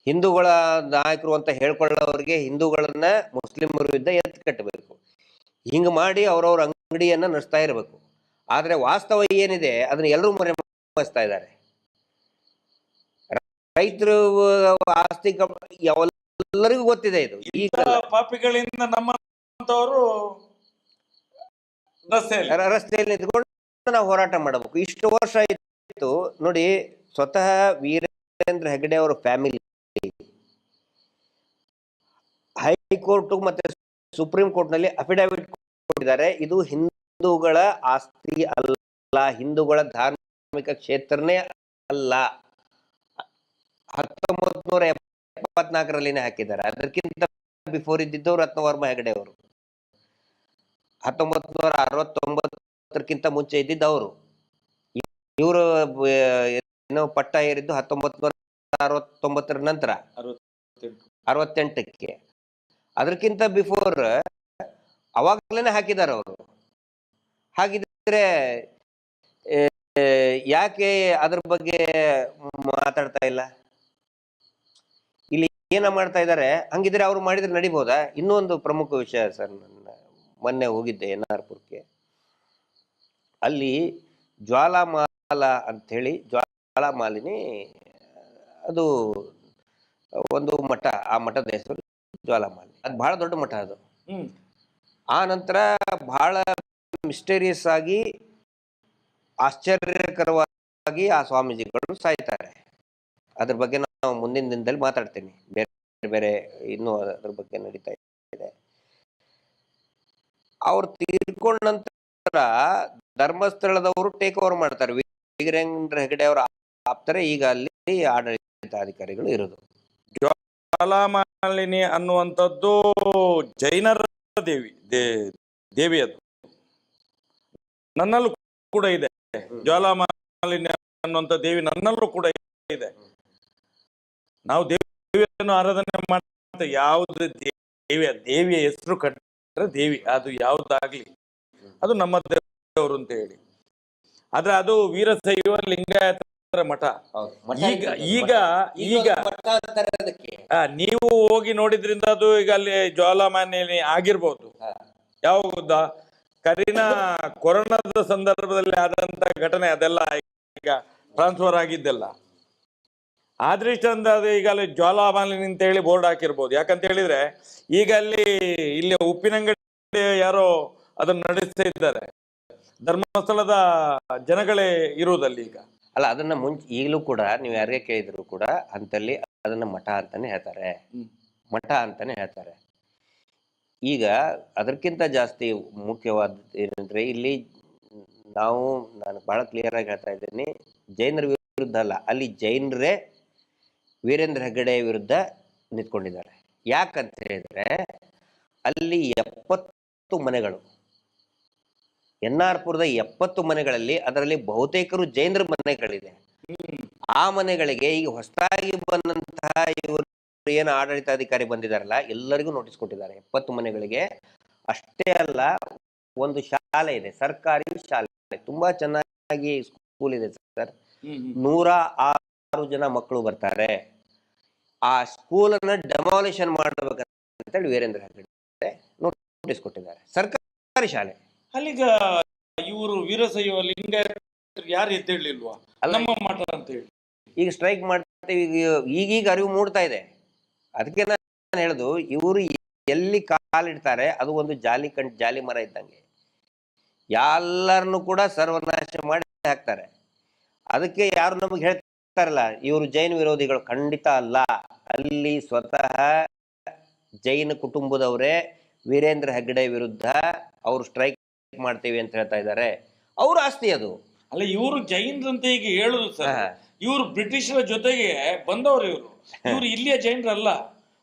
C: ಹಿಂದೂಗಳ ನಾಯಕರು ಅಂತ ಹೇಳ್ಕೊಳ್ಳೋರಿಗೆ ಹಿಂದೂಗಳನ್ನ ಮುಸ್ಲಿಮರ ವಿರುದ್ಧ ಎತ್ತಿ ಕಟ್ಟಬೇಕು. ಹಿಂಗ ಮಾಡಿ ಅವ್ರವ್ರ ಅಂಗಡಿಯನ್ನ ನಡೆಸ್ತಾ ಇರಬೇಕು. ಆದ್ರೆ ವಾಸ್ತವ ಏನಿದೆ ಅದನ್ನ ಎಲ್ಲರೂ ಮರೆಮಾಚ್ತಾ ಇದ್ದಾರೆ. ರೈತರು ಆಸ್ತಿ ಎಲ್ಲರಿಗೂ ಗೊತ್ತಿದೆ. ಇದು ಈಗ
B: ಪಾಪಿಗಳಿಂದ ನಮ್ಮಂತವರು
C: ರಸ್ತೆಯಲ್ಲಿ ನಿಂತ್ಕೊಂಡು ನಾವು ಹೋರಾಟ ಮಾಡಬೇಕು. ಇಷ್ಟು ವರ್ಷ ಆಯ್ತು ನೋಡಿ. ಸ್ವತಃ ವೀರೇಂದ್ರ ಹೆಗ್ಡೆ ಅವರ ಫ್ಯಾಮಿಲಿ ಹೈಕೋರ್ಟ್ ಮತ್ತೆ ಸುಪ್ರೀಂ ಕೋರ್ಟ್ ನಲ್ಲಿ ಅಫಿಡವಿಟ್ ಕೊಟ್ಟಿದ್ದಾರೆ, ಇದು ಹಿಂದೂಗಳ ಆಸ್ತಿ ಅಲ್ಲ, ಹಿಂದೂಗಳ ಧಾರ್ಮಿಕ ಕ್ಷೇತ್ರನೇ ಅಲ್ಲ. 1974ರಲ್ಲಿನೇ ಹಾಕಿದ್ದಾರೆ. ಅದಕ್ಕಿಂತ ಬಿಫೋರ್ ಇದ್ದಿದ್ದವರು ರತ್ನವರ್ಮ ಹೆಗಡೆ ಅವರು. 1969ಕ್ಕಿಂತ ಮುಂಚೆ ಇದ್ದಿದ್ದವರು. ಇವರು ಪಟ್ಟ ಏರಿದ್ದು 1969ರ ನಂತರ 68ಕ್ಕೆ. ಅದಕ್ಕಿಂತ ಬಿಫೋರ್ ಅವಾಗಲೇ ಹಾಕಿದ್ದಾರೆ ಅವರು. ಹಾಗಿದ್ರೆ ಯಾಕೆ ಅದ್ರ ಬಗ್ಗೆ ಮಾತಾಡ್ತಾ ಇಲ್ಲ? ಏನ ಮಾಡ್ತಾ ಇದ್ದಾರೆ, ಹಂಗಿದ್ರೆ ಅವ್ರು ಮಾಡಿದ್ರೆ ನಡಿಬೋದಾ? ಇನ್ನೂ ಒಂದು ಪ್ರಮುಖ ವಿಷಯ ಸರ್, ನನ್ನ ಮೊನ್ನೆ ಹೋಗಿದ್ದೆ NR-ಪುರಕ್ಕೆ. ಅಲ್ಲಿ ಜ್ವಾಲಾಮಾಲ ಅಂಥೇಳಿ, ಜ್ವಾಲಾಮಾಲಿನಿ ಅದು ಒಂದು ಮಠ, ಆ ಮಠದ ಹೆಸರು ಜ್ವಾಲಾಮಾಲಿನಿ. ಅದು ಬಹಳ ದೊಡ್ಡ ಮಠ ಅದು. ಆ ನಂತರ ಬಹಳ ಮಿಸ್ಟೀರಿಯಸ್ ಆಗಿ, ಆಶ್ಚರ್ಯಕರವಾಗಿ ಆ ಸ್ವಾಮೀಜಿಗಳು ಸಾಯ್ತಾರೆ. ಅದ್ರ ಬಗ್ಗೆ ನಾವು ಮುಂದಿನ ದಿನದಲ್ಲಿ ಮಾತಾಡ್ತೀನಿ. ಬೇರೆ ಬೇರೆ ಇನ್ನೂ ಅದ್ರ ಬಗ್ಗೆ ನಡೀತಾ ಇದೆ. ಅವ್ರು ತೀರ್ಕೊಂಡ ನಂತರ ಧರ್ಮಸ್ಥಳದವರು ಟೇಕ್ ಓವರ್ ಮಾಡ್ತಾರೆ. ವೀರೇಂದ್ರ ಹೆಗಡೆ ಅವರು ಆಪ್ತಾರೆ. ಈಗ ಅಲ್ಲಿ ಆಡಳಿತಾಧಿಕಾರಿಗಳು ಇರೋದು.
B: ಜ್ವಾಲಾಮಾಲಿನಿ ಅನ್ನುವಂಥದ್ದು ಜೈನರ ದೇವಿ ಅದು. ನನ್ನಲ್ಲೂ ಕೂಡ ಇದೆ ಜ್ವಾಲಾಮಾಲಿನಿ ಅನ್ನುವಂಥ ದೇವಿ, ನನ್ನಲ್ಲೂ ಕೂಡ ಇದೆ. ನಾವು ದೇವಿಯನ್ನು ಆರಾಧನೆ ಮಾಡ್ತೇವೆ. ಯಾವ್ದು ದೇವಿಯ ಹೆಸರು ಕಂಡ್ರೆ ದೇವಿ, ಅದು ಯಾವ್ದಾಗ್ಲಿ ಅದು ನಮ್ಮ ದೇವರು ಅಂತ ಹೇಳಿ. ಆದ್ರೆ ಅದು ವೀರಶೈವ ಲಿಂಗಾಯತರ ಮಠ. ಈಗ ಈಗ ಈಗ ನೀವು ಹೋಗಿ ನೋಡಿದ್ರಿಂದ ಅದು ಈಗ ಅಲ್ಲಿ ಜ್ವಾಲಾಮಾಲಿನಿ ಆಗಿರ್ಬೋದು. ಯಾವಾಗ ಕೊರೋನಾದ ಸಂದರ್ಭದಲ್ಲಿ ಆದಂತ ಘಟನೆ ಅದೆಲ್ಲ ಈಗ ಟ್ರಾನ್ಸ್ಫರ್ ಆಗಿದ್ದೆಲ್ಲ. ಆದ್ರೆ ಚಂದ ಅದು ಈಗ ಅಲ್ಲಿ ಜ್ವಾಲಾಮಾಲಿನಿ ಅಂತ ಹೇಳಿ ಬೋರ್ಡ್ ಹಾಕಿರ್ಬೋದು. ಯಾಕಂತ ಹೇಳಿದ್ರೆ ಈಗ ಇಲ್ಲಿ ಉಪ್ಪಿನಂಗಡಿ ಯಾರೋ ಅದನ್ನ ನಡೆಸ್ತಾ ಇದ್ದಾರೆ. ಧರ್ಮಸ್ಥಳದ ಜನಗಳೇ ಇರುವುದಲ್ಲಿ ಈಗ.
C: ಅಲ್ಲ, ಅದನ್ನ ಈಗಲೂ ಕೂಡ ನೀವು ಯಾರಿಗೆ ಕೇಳಿದ್ರು ಕೂಡ ಅಂತಲ್ಲಿ ಅದನ್ನ ಮಠ ಅಂತಾನೆ ಹೇಳ್ತಾರೆ, ಮಠ ಅಂತಾನೆ ಹೇಳ್ತಾರೆ. ಈಗ ಅದಕ್ಕಿಂತ ಜಾಸ್ತಿ ಮುಖ್ಯವಾದ ಏನಂದ್ರೆ, ಇಲ್ಲಿ ನಾನು ಬಹಳ ಕ್ಲಿಯರ್ ಆಗಿ ಹೇಳ್ತಾ ಇದ್ದೀನಿ, ಜೈನರ ವಿರುದ್ಧ ಅಲ್ಲ, ಅಲ್ಲಿ ಜೈನರೇ ವೀರೇಂದ್ರ ಹೆಗ್ಗಡೆ ವಿರುದ್ಧ ನಿಂತ್ಕೊಂಡಿದ್ದಾರೆ. ಯಾಕಂತ ಹೇಳಿದ್ರೆ ಅಲ್ಲಿ 70 ಮನೆಗಳು, NR-ಪುರದ 70 ಮನೆಗಳಲ್ಲಿ ಅದರಲ್ಲಿ ಬಹುತೇಕರು ಜೈನರ ಮನೆಗಳಿದೆ. ಆ ಮನೆಗಳಿಗೆ ಈಗ ಹೊಸದಾಗಿ ಬಂದಂತಹ ಇವರು ಏನು ಆಡಳಿತಾಧಿಕಾರಿ ಬಂದಿದಾರಲ್ಲ, ಎಲ್ಲರಿಗೂ ನೋಟಿಸ್ ಕೊಟ್ಟಿದ್ದಾರೆ. 70 ಮನೆಗಳಿಗೆ. ಅಷ್ಟೇ ಅಲ್ಲ, ಒಂದು ಶಾಲೆ ಇದೆ, ಸರ್ಕಾರಿ ಶಾಲೆ, ತುಂಬಾ ಚೆನ್ನಾಗಿ ಸ್ಕೂಲ್ ಇದೆ ಸರ್. 106 ಜನ ಮಕ್ಕಳು ಬರ್ತಾರೆ. ಆ ಸ್ಕೂಲನ್ನ ಡೆಮಾಲಿಷನ್ ಮಾಡಬೇಕಂತೇಳಿ ವೀರೇಂದ್ರ ಹೆಗ್ಗಡೆ ನೋಟಿಸ್ ಕೊಟ್ಟಿದ್ದಾರೆ. ಸರ್ಕಾರಿ ಶಾಲೆ.
B: ಅಲ್ಲಿಗ ಇವರು ವೀರಶೈವ ಲಿಂಗಾಯತರು ಯಾರು ಎದ್ದೇಳಲಿಲ್ವಾ ನಮ್ಮ ಮಠ ಅಂತ ಹೇಳಿ
C: ಈಗ ಸ್ಟ್ರೈಕ್ ಮಾಡ್ತೀವಿ. ಈಗೀಗ ಅರಿವು ಮೂಡ್ತಾ ಇದೆ. ಅದಕ್ಕೆ ನಾನು ಹೇಳುದು, ಇವರು ಎಲ್ಲಿ ಕಾಲಿಡ್ತಾರೆ ಅದು ಒಂದು ಜಾಲಿ ಮರ ಇದ್ದಂಗೆ, ಎಲ್ಲರನ್ನು ಕೂಡ ಸರ್ವನಾಶ ಮಾಡಿ ಹಾಕ್ತಾರೆ. ಅದಕ್ಕೆ ಯಾರು ನಮಗೆ ಹೇಳ್ತಾರಲ್ಲ ಇವರು ಜೈನ ವಿರೋಧಿಗಳು, ಖಂಡಿತ ಅಲ್ಲ. ಅಲ್ಲಿ ಸ್ವತಃ ಜೈನ ಕುಟುಂಬದವರೇ ವೀರೇಂದ್ರ ಹೆಗ್ಗಡೆ ವಿರುದ್ಧ ಅವರು ಸ್ಟ್ರೈಕ್ ಮಾಡ್ತೀವಿ ಅಂತ ಹೇಳ್ತಾ ಇದ್ದಾರೆ. ಅವ್ರ ಆಸ್ತಿ ಅದು.
B: ಅಲ್ಲ, ಇವರು ಜೈನರಂತ ಈಗ ಹೇಳುದು ಸರ್, ಇವರು ಬ್ರಿಟಿಷರ ಜೊತೆಗೆ ಬಂದವರು. ಇವರು ಇಲ್ಲಿಯ ಜೈನರಲ್ಲ,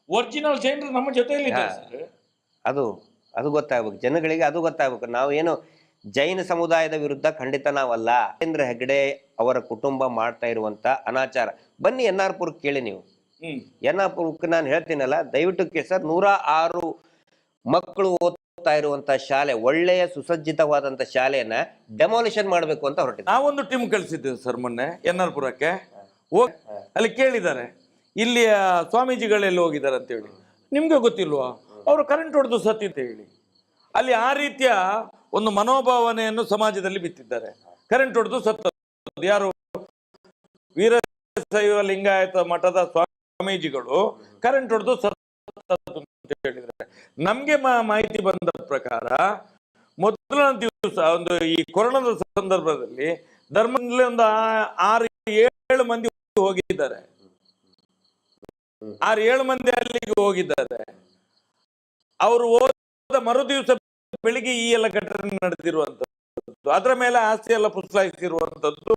B: ಒರಿಜಿನಲ್ ಜೈನರು ನಮ್ಮ ಜೊತೆಯಲ್ಲಿ ಸರ್.
C: ಅದು ಗೊತ್ತಾಗ್ಬೇಕು ಜನಗಳಿಗೆ, ಅದು ಗೊತ್ತಾಗ್ಬೇಕು. ನಾವೇನು ಜೈನ ಸಮುದಾಯದ ವಿರುದ್ಧ ಖಂಡಿತ ನಾವಲ್ಲ. ವೀರೇಂದ್ರ ಹೆಗ್ಗಡೆ ಅವರ ಕುಟುಂಬ ಮಾಡ್ತಾ ಇರುವಂತ ಅನಾಚಾರ. ಬನ್ನಿ NR-ಪುರಕ್ಕೆ ಕೇಳಿ ನೀವು. NR-ಪುರಕ್ಕೆ ನಾನು ಹೇಳ್ತೀನಲ್ಲ, ದಯವಿಟ್ಟು ಕೇಳಿ ಸರ್. 106 ಮಕ್ಕಳು ಓದ್ತಾ ಇರುವಂತ ಶಾಲೆ, ಒಳ್ಳೆಯ ಸುಸಜ್ಜಿತವಾದಂತ ಶಾಲೆಯನ್ನ ಡೆಮಾಲಿಷನ್ ಮಾಡಬೇಕು ಅಂತ ಹೊರಟಿದ್ದೆ.
B: ನಾವೊಂದು ಟೀಮ್ ಕಳಿಸಿದ್ದೇವೆ ಸರ್ ಮೊನ್ನೆ NR-ಪುರಕ್ಕೆ. ಅಲ್ಲಿ ಕೇಳಿದ್ದಾರೆ ಇಲ್ಲಿಯ ಸ್ವಾಮೀಜಿಗಳೆಲ್ಲ ಹೋಗಿದ್ದಾರೆ ಅಂತ ಹೇಳಿ. ನಿಮ್ಗೆ ಗೊತ್ತಿಲ್ವಾ? ಅವರು ಕರೆಂಟ್ ಹೊಡೆದು ಸತ್ತಿ ಅಂತ ಹೇಳಿ. ಅಲ್ಲಿ ಆ ರೀತಿಯ ಒಂದು ಮನೋಭಾವನೆಯನ್ನು ಸಮಾಜದಲ್ಲಿ ಬಿತ್ತಿದ್ದಾರೆ. ಕರೆಂಟ್ ಹೊಡೆದು ಸತ್ತದ್ದು ಯಾರು? ವೀರಶೈವ ಲಿಂಗಾಯತ ಮಠದ ಸ್ವಾಮೀಜಿಗಳು ಕರೆಂಟ್ ಹೊಡೆದು ಸತ್ತದ್ದು ಅಂತ ಹೇಳಿದ್ರೆ, ನಮ್ಗೆ ಮಾಹಿತಿ ಬಂದ ಪ್ರಕಾರ ಮೊದಲನೇ ದಿವಸ ಒಂದು ಈ ಕೊರೋನಾದ ಸಂದರ್ಭದಲ್ಲಿ ಧರ್ಮದಲ್ಲಿ ಒಂದು 6-7 ಮಂದಿ ಹೋಗಿದ್ದಾರೆ. 6-7 ಮಂದಿ ಅಲ್ಲಿಗೆ ಹೋಗಿದ್ದಾರೆ. ಅವರು ಹೋದ ಮರು ದಿವಸ ಬೆಳಿಗ್ಗೆ ಈ ಎಲ್ಲ ಘಟನೆ ನಡೆದಿರುವಂತದ್ದು, ಅದರ ಮೇಲೆ ಆಸ್ತಿ ಎಲ್ಲ ಪುಸ್ಲಾಯಿಸಿರುವಂತದ್ದು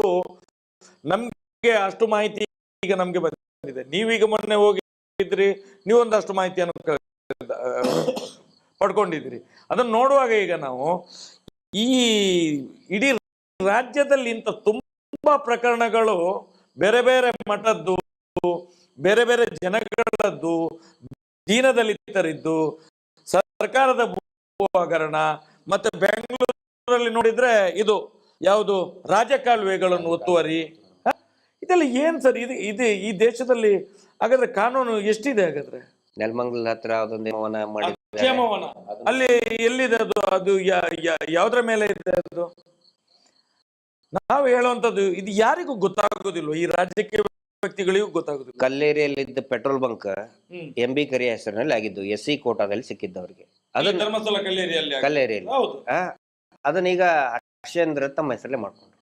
B: ನಮ್ಗೆ ಅಷ್ಟು ಮಾಹಿತಿ ಈಗ ನಮ್ಗೆ ಬಂದಿದೆ. ನೀವೀಗ ಮೊನ್ನೆ ಹೋಗಿದ್ರಿ, ನೀವೊಂದಷ್ಟು ಮಾಹಿತಿಯನ್ನು ಪಡ್ಕೊಂಡಿದ್ದೀರಿ. ಅದನ್ನು ನೋಡುವಾಗ ಈಗ ನಾವು ಈ ಇಡೀ ರಾಜ್ಯದಲ್ಲಿ ಇಂಥ ತುಂಬಾ ಪ್ರಕರಣಗಳು ಬೇರೆ ಬೇರೆ ಮಠದ್ದು, ಬೇರೆ ಬೇರೆ ಜನಗಳದ್ದು, ದೀನದಲಿತರಿದ್ದು, ಸರ್ಕಾರದ ಭೂ ಹಗರಣ, ಮತ್ತೆ ಬೆಂಗಳೂರಲ್ಲಿ ನೋಡಿದ್ರೆ ಇದು ಯಾವುದು ರಾಜಕಾಲುವೆಗಳನ್ನು ಒತ್ತುವರಿ, ಇದೆಲ್ಲ ಏನ್ ಸರ್? ಇದು ಈ ದೇಶದಲ್ಲಿ ಹಾಗಾದ್ರೆ ಕಾನೂನು ಎಷ್ಟಿದೆ ಹಾಗಾದ್ರೆ?
C: ನೆಲಮಂಗಲ ಹತ್ರ ಅದೊಂದು ವನ ಮಾಡಿದ್ದಾರೆ.
B: ಕ್ಷೇಮವನ ಅಲ್ಲಿ ಎಲ್ಲಿದೆ ಅದು? ಅದು ಯಾವ್ದ್ರ ಮೇಲೆ ಇದೆ ಅದು? ನಾವು ಹೇಳುವಂತದ್ದು ಇದು ಯಾರಿಗೂ ಗೊತ್ತಾಗೋದಿಲ್ಲ, ಈ ರಾಜಕೀಯ ವ್ಯಕ್ತಿಗಳಿಗೂ ಗೊತ್ತಾಗೋದಿಲ್ಲ.
C: ಕಲ್ಲೇರಿಯಲ್ಲಿದ್ದ ಪೆಟ್ರೋಲ್ ಬಂಕ್ MB ಕರಿಯ ಹೆಸರಿನಲ್ಲಿ ಆಗಿದ್ದು, SC ಕೋಟಾದಲ್ಲಿ ಸಿಕ್ಕಿದ್ದವರಿಗೆ. ಅದನ್ನ
B: ಧರ್ಮಸ್ಥಳ ಕಲ್ಲೇರಿಯಲ್ಲಿ
C: ಕಲ್ಲೇರಿಯಲ್ಲಿ ಅದನ್ನೀಗ ಅಕ್ಷೇಂದ್ರ ತಮ್ಮ ಹೆಸರಲ್ಲೇ ಮಾಡ್ಕೊಂಡ್ರು.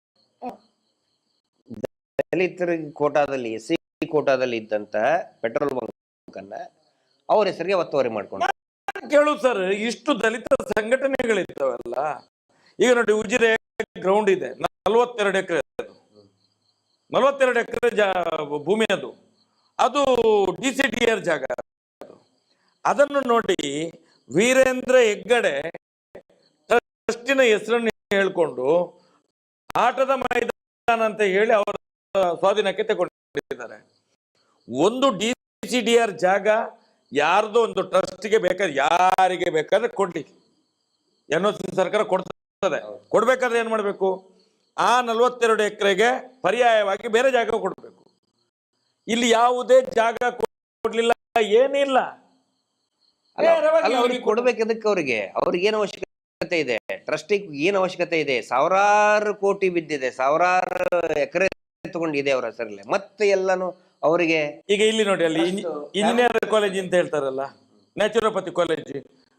C: ದಲಿತರ ಕೋಟಾದಲ್ಲಿ SC ಕೋಟಾದಲ್ಲಿ ಇದ್ದಂತ ಪೆಟ್ರೋಲ್ ಬಂಕ್ ಅನ್ನ ಅವ್ರ ಹೆಸರಿಗೆ ಒತ್ತುವರಿ ಮಾಡ್ಕೊಂಡ್ರು.
B: ಕೇಳು ಸರ್, ಇಷ್ಟು ದಲಿತ ಸಂಘಟನೆಗಳಿದ್ದಾವಲ್ಲ, ಈಗ ನೋಡಿ ಉಜಿರೆ ಗ್ರೌಂಡ್ ಇದೆ, 42 ಎಕರೆ, 42 ಎಕರೆ ಭೂಮಿ ಅದು DCDR ಜಾಗ. ಅದನ್ನು ನೋಡಿ ವೀರೇಂದ್ರ ಹೆಗ್ಗಡೆ ಟ್ರಸ್ಟಿನ ಹೆಸರನ್ನು ಹೇಳ್ಕೊಂಡು ಆಟದ ಮೈದಾನ ಅಂತ ಹೇಳಿ ಅವರ ಸ್ವಾಧೀನಕ್ಕೆ ತಗೊಂಡಿದ್ದಾರೆ. ಒಂದು DCDR ಜಾಗ ಯಾರ್ದೋ ಒಂದು ಟ್ರಸ್ಟ್ಗೆ ಬೇಕಾದ್ರೆ ಯಾರಿಗೆ ಬೇಕಾದ್ರೆ ಕೊಡ್ಲಿ, NOC ಸರ್ಕಾರ ಕೊಡ್ತದೆ. ಕೊಡ್ಬೇಕಾದ್ರೆ ಏನ್ ಮಾಡ್ಬೇಕು? ಆ 42 ಎಕರೆಗೆ ಪರ್ಯಾಯವಾಗಿ ಬೇರೆ ಜಾಗ ಕೊಡ್ಬೇಕು. ಇಲ್ಲಿ ಯಾವುದೇ ಜಾಗ ಕೊಡ್ಲಿಲ್ಲ, ಏನಿಲ್ಲ.
C: ಅವ್ರಿಗೆ ಕೊಡ್ಬೇಕದಕ್ಕೆ ಅವ್ರಿಗೆ ಏನು ಅವಶ್ಯಕತೆ ಇದೆ? ಟ್ರಸ್ಟಿಗೆ ಏನು ಅವಶ್ಯಕತೆ ಇದೆ? ಸಾವಿರಾರು ಕೋಟಿ ಬಿದ್ದಿದೆ, ಸಾವಿರಾರು ಎಕರೆ ತಗೊಂಡಿದೆ ಅವರ ಹೆಸರಲ್ಲಿ, ಮತ್ತೆ ಎಲ್ಲಾನು ಅವರಿಗೆ. ಈಗ
B: ಇಲ್ಲಿ ನೋಡಿ, ಅಲ್ಲಿ ಇಂಜಿನಿಯರ್ ಕಾಲೇಜ್ ಅಂತ ಹೇಳ್ತಾರಲ್ಲ, ನ್ಯಾಚುರೋಪತಿ ಕಾಲೇಜ್,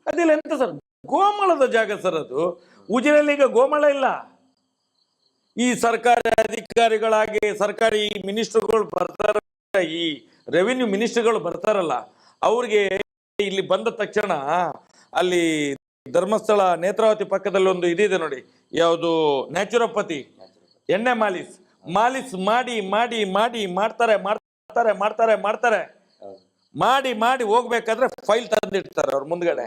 B: ಅದೆಲ್ಲ ಎಂತ ಸರ್? ಗೋಮಾಳದ ಜಾಗ ಸರ್ ಅದು. ಉಜಿರೆಯಲ್ಲಿ ಈಗ ಗೋಮಾಳ ಇಲ್ಲ. ಈ ಸರ್ಕಾರಿ ಅಧಿಕಾರಿಗಳಾಗಿ ಸರ್ಕಾರಿ ಮಿನಿಸ್ಟರ್ಗಳು ಬರ್ತಾರ, ಈ ರೆವಿನ್ಯೂ ಮಿನಿಸ್ಟರ್ಗಳು ಬರ್ತಾರಲ್ಲ, ಅವ್ರಿಗೆ ಇಲ್ಲಿ ಬಂದ ತಕ್ಷಣ ಅಲ್ಲಿ ಧರ್ಮಸ್ಥಳ ನೇತ್ರಾವತಿ ಪಕ್ಕದಲ್ಲಿ ಒಂದು ಇದಿದೆ ನೋಡಿ, ಯಾವುದು ನ್ಯಾಚುರೋಪತಿ ಎಣ್ಣೆ ಮಾಲಿಸ್ ಮಾಡಿ ಮಾಡಿ ಮಾಡಿ ಮಾಡ್ತಾರೆ ಮಾಡ್ತಾರೆ ಮಾಡ್ತಾರೆ ಮಾಡ್ತಾರೆ ಮಾಡಿ ಮಾಡಿ ಹೋಗ್ಬೇಕಾದ್ರೆ ಫೈಲ್ ತಂದಿಡ್ತಾರೆ ಅವ್ರ ಮುಂದ್ಗಡೆ.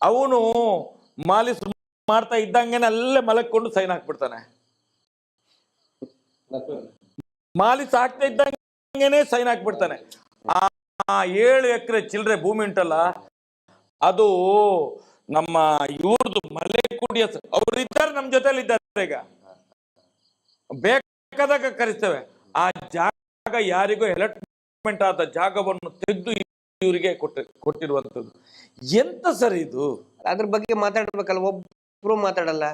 B: ಅವನು ಮಾಲಿಸ್ ಮಾಡ್ತಾ ಇದ್ದಂಗೆನೆ ಅಲ್ಲೇ ಮಲಕ್ಕೊಂಡು ಸೈನ್ ಹಾಕ್ಬಿಡ್ತಾನೆ. ಮಾಲಿಸ್ ಆಗ್ತಾ ಇದ್ದಂಗೆನೆ ಸೈನ್ ಹಾಕ್ಬಿಡ್ತಾನೆ. ಆ 7 ಎಕರೆ ಚಿಲ್ಲರೆ ಭೂಮಿ ಉಂಟಲ್ಲ, ಅದು ನಮ್ಮ ಇವ್ರದ್ದು ಮಲೆಕುಡಿಯ, ಅವ್ರು ಇದ್ದಾರೆ, ನಮ್ಮ ಜೊತೆಲಿ ಇದ್ದಾರೆ. ಈಗ ಬೇಕಾದಾಗ ಕರೆಸ್ತೇವೆ. ಆ ಜಾಗ ಯಾರಿಗೂ ಅಲಾಟ್ಮೆಂಟ್ ಆದ ಜಾಗವನ್ನು ತೆಗೆದು ಇವರಿಗೆ ಕೊಟ್ಟಿರುವಂತದ್ದು. ಎಂತ ಸರ್ ಇದು?
C: ಅದ್ರ ಬಗ್ಗೆ ಮಾತಾಡ್ಬೇಕಲ್ಲ, ಒಬ್ರು ಮಾತಾಡಲ್ಲ,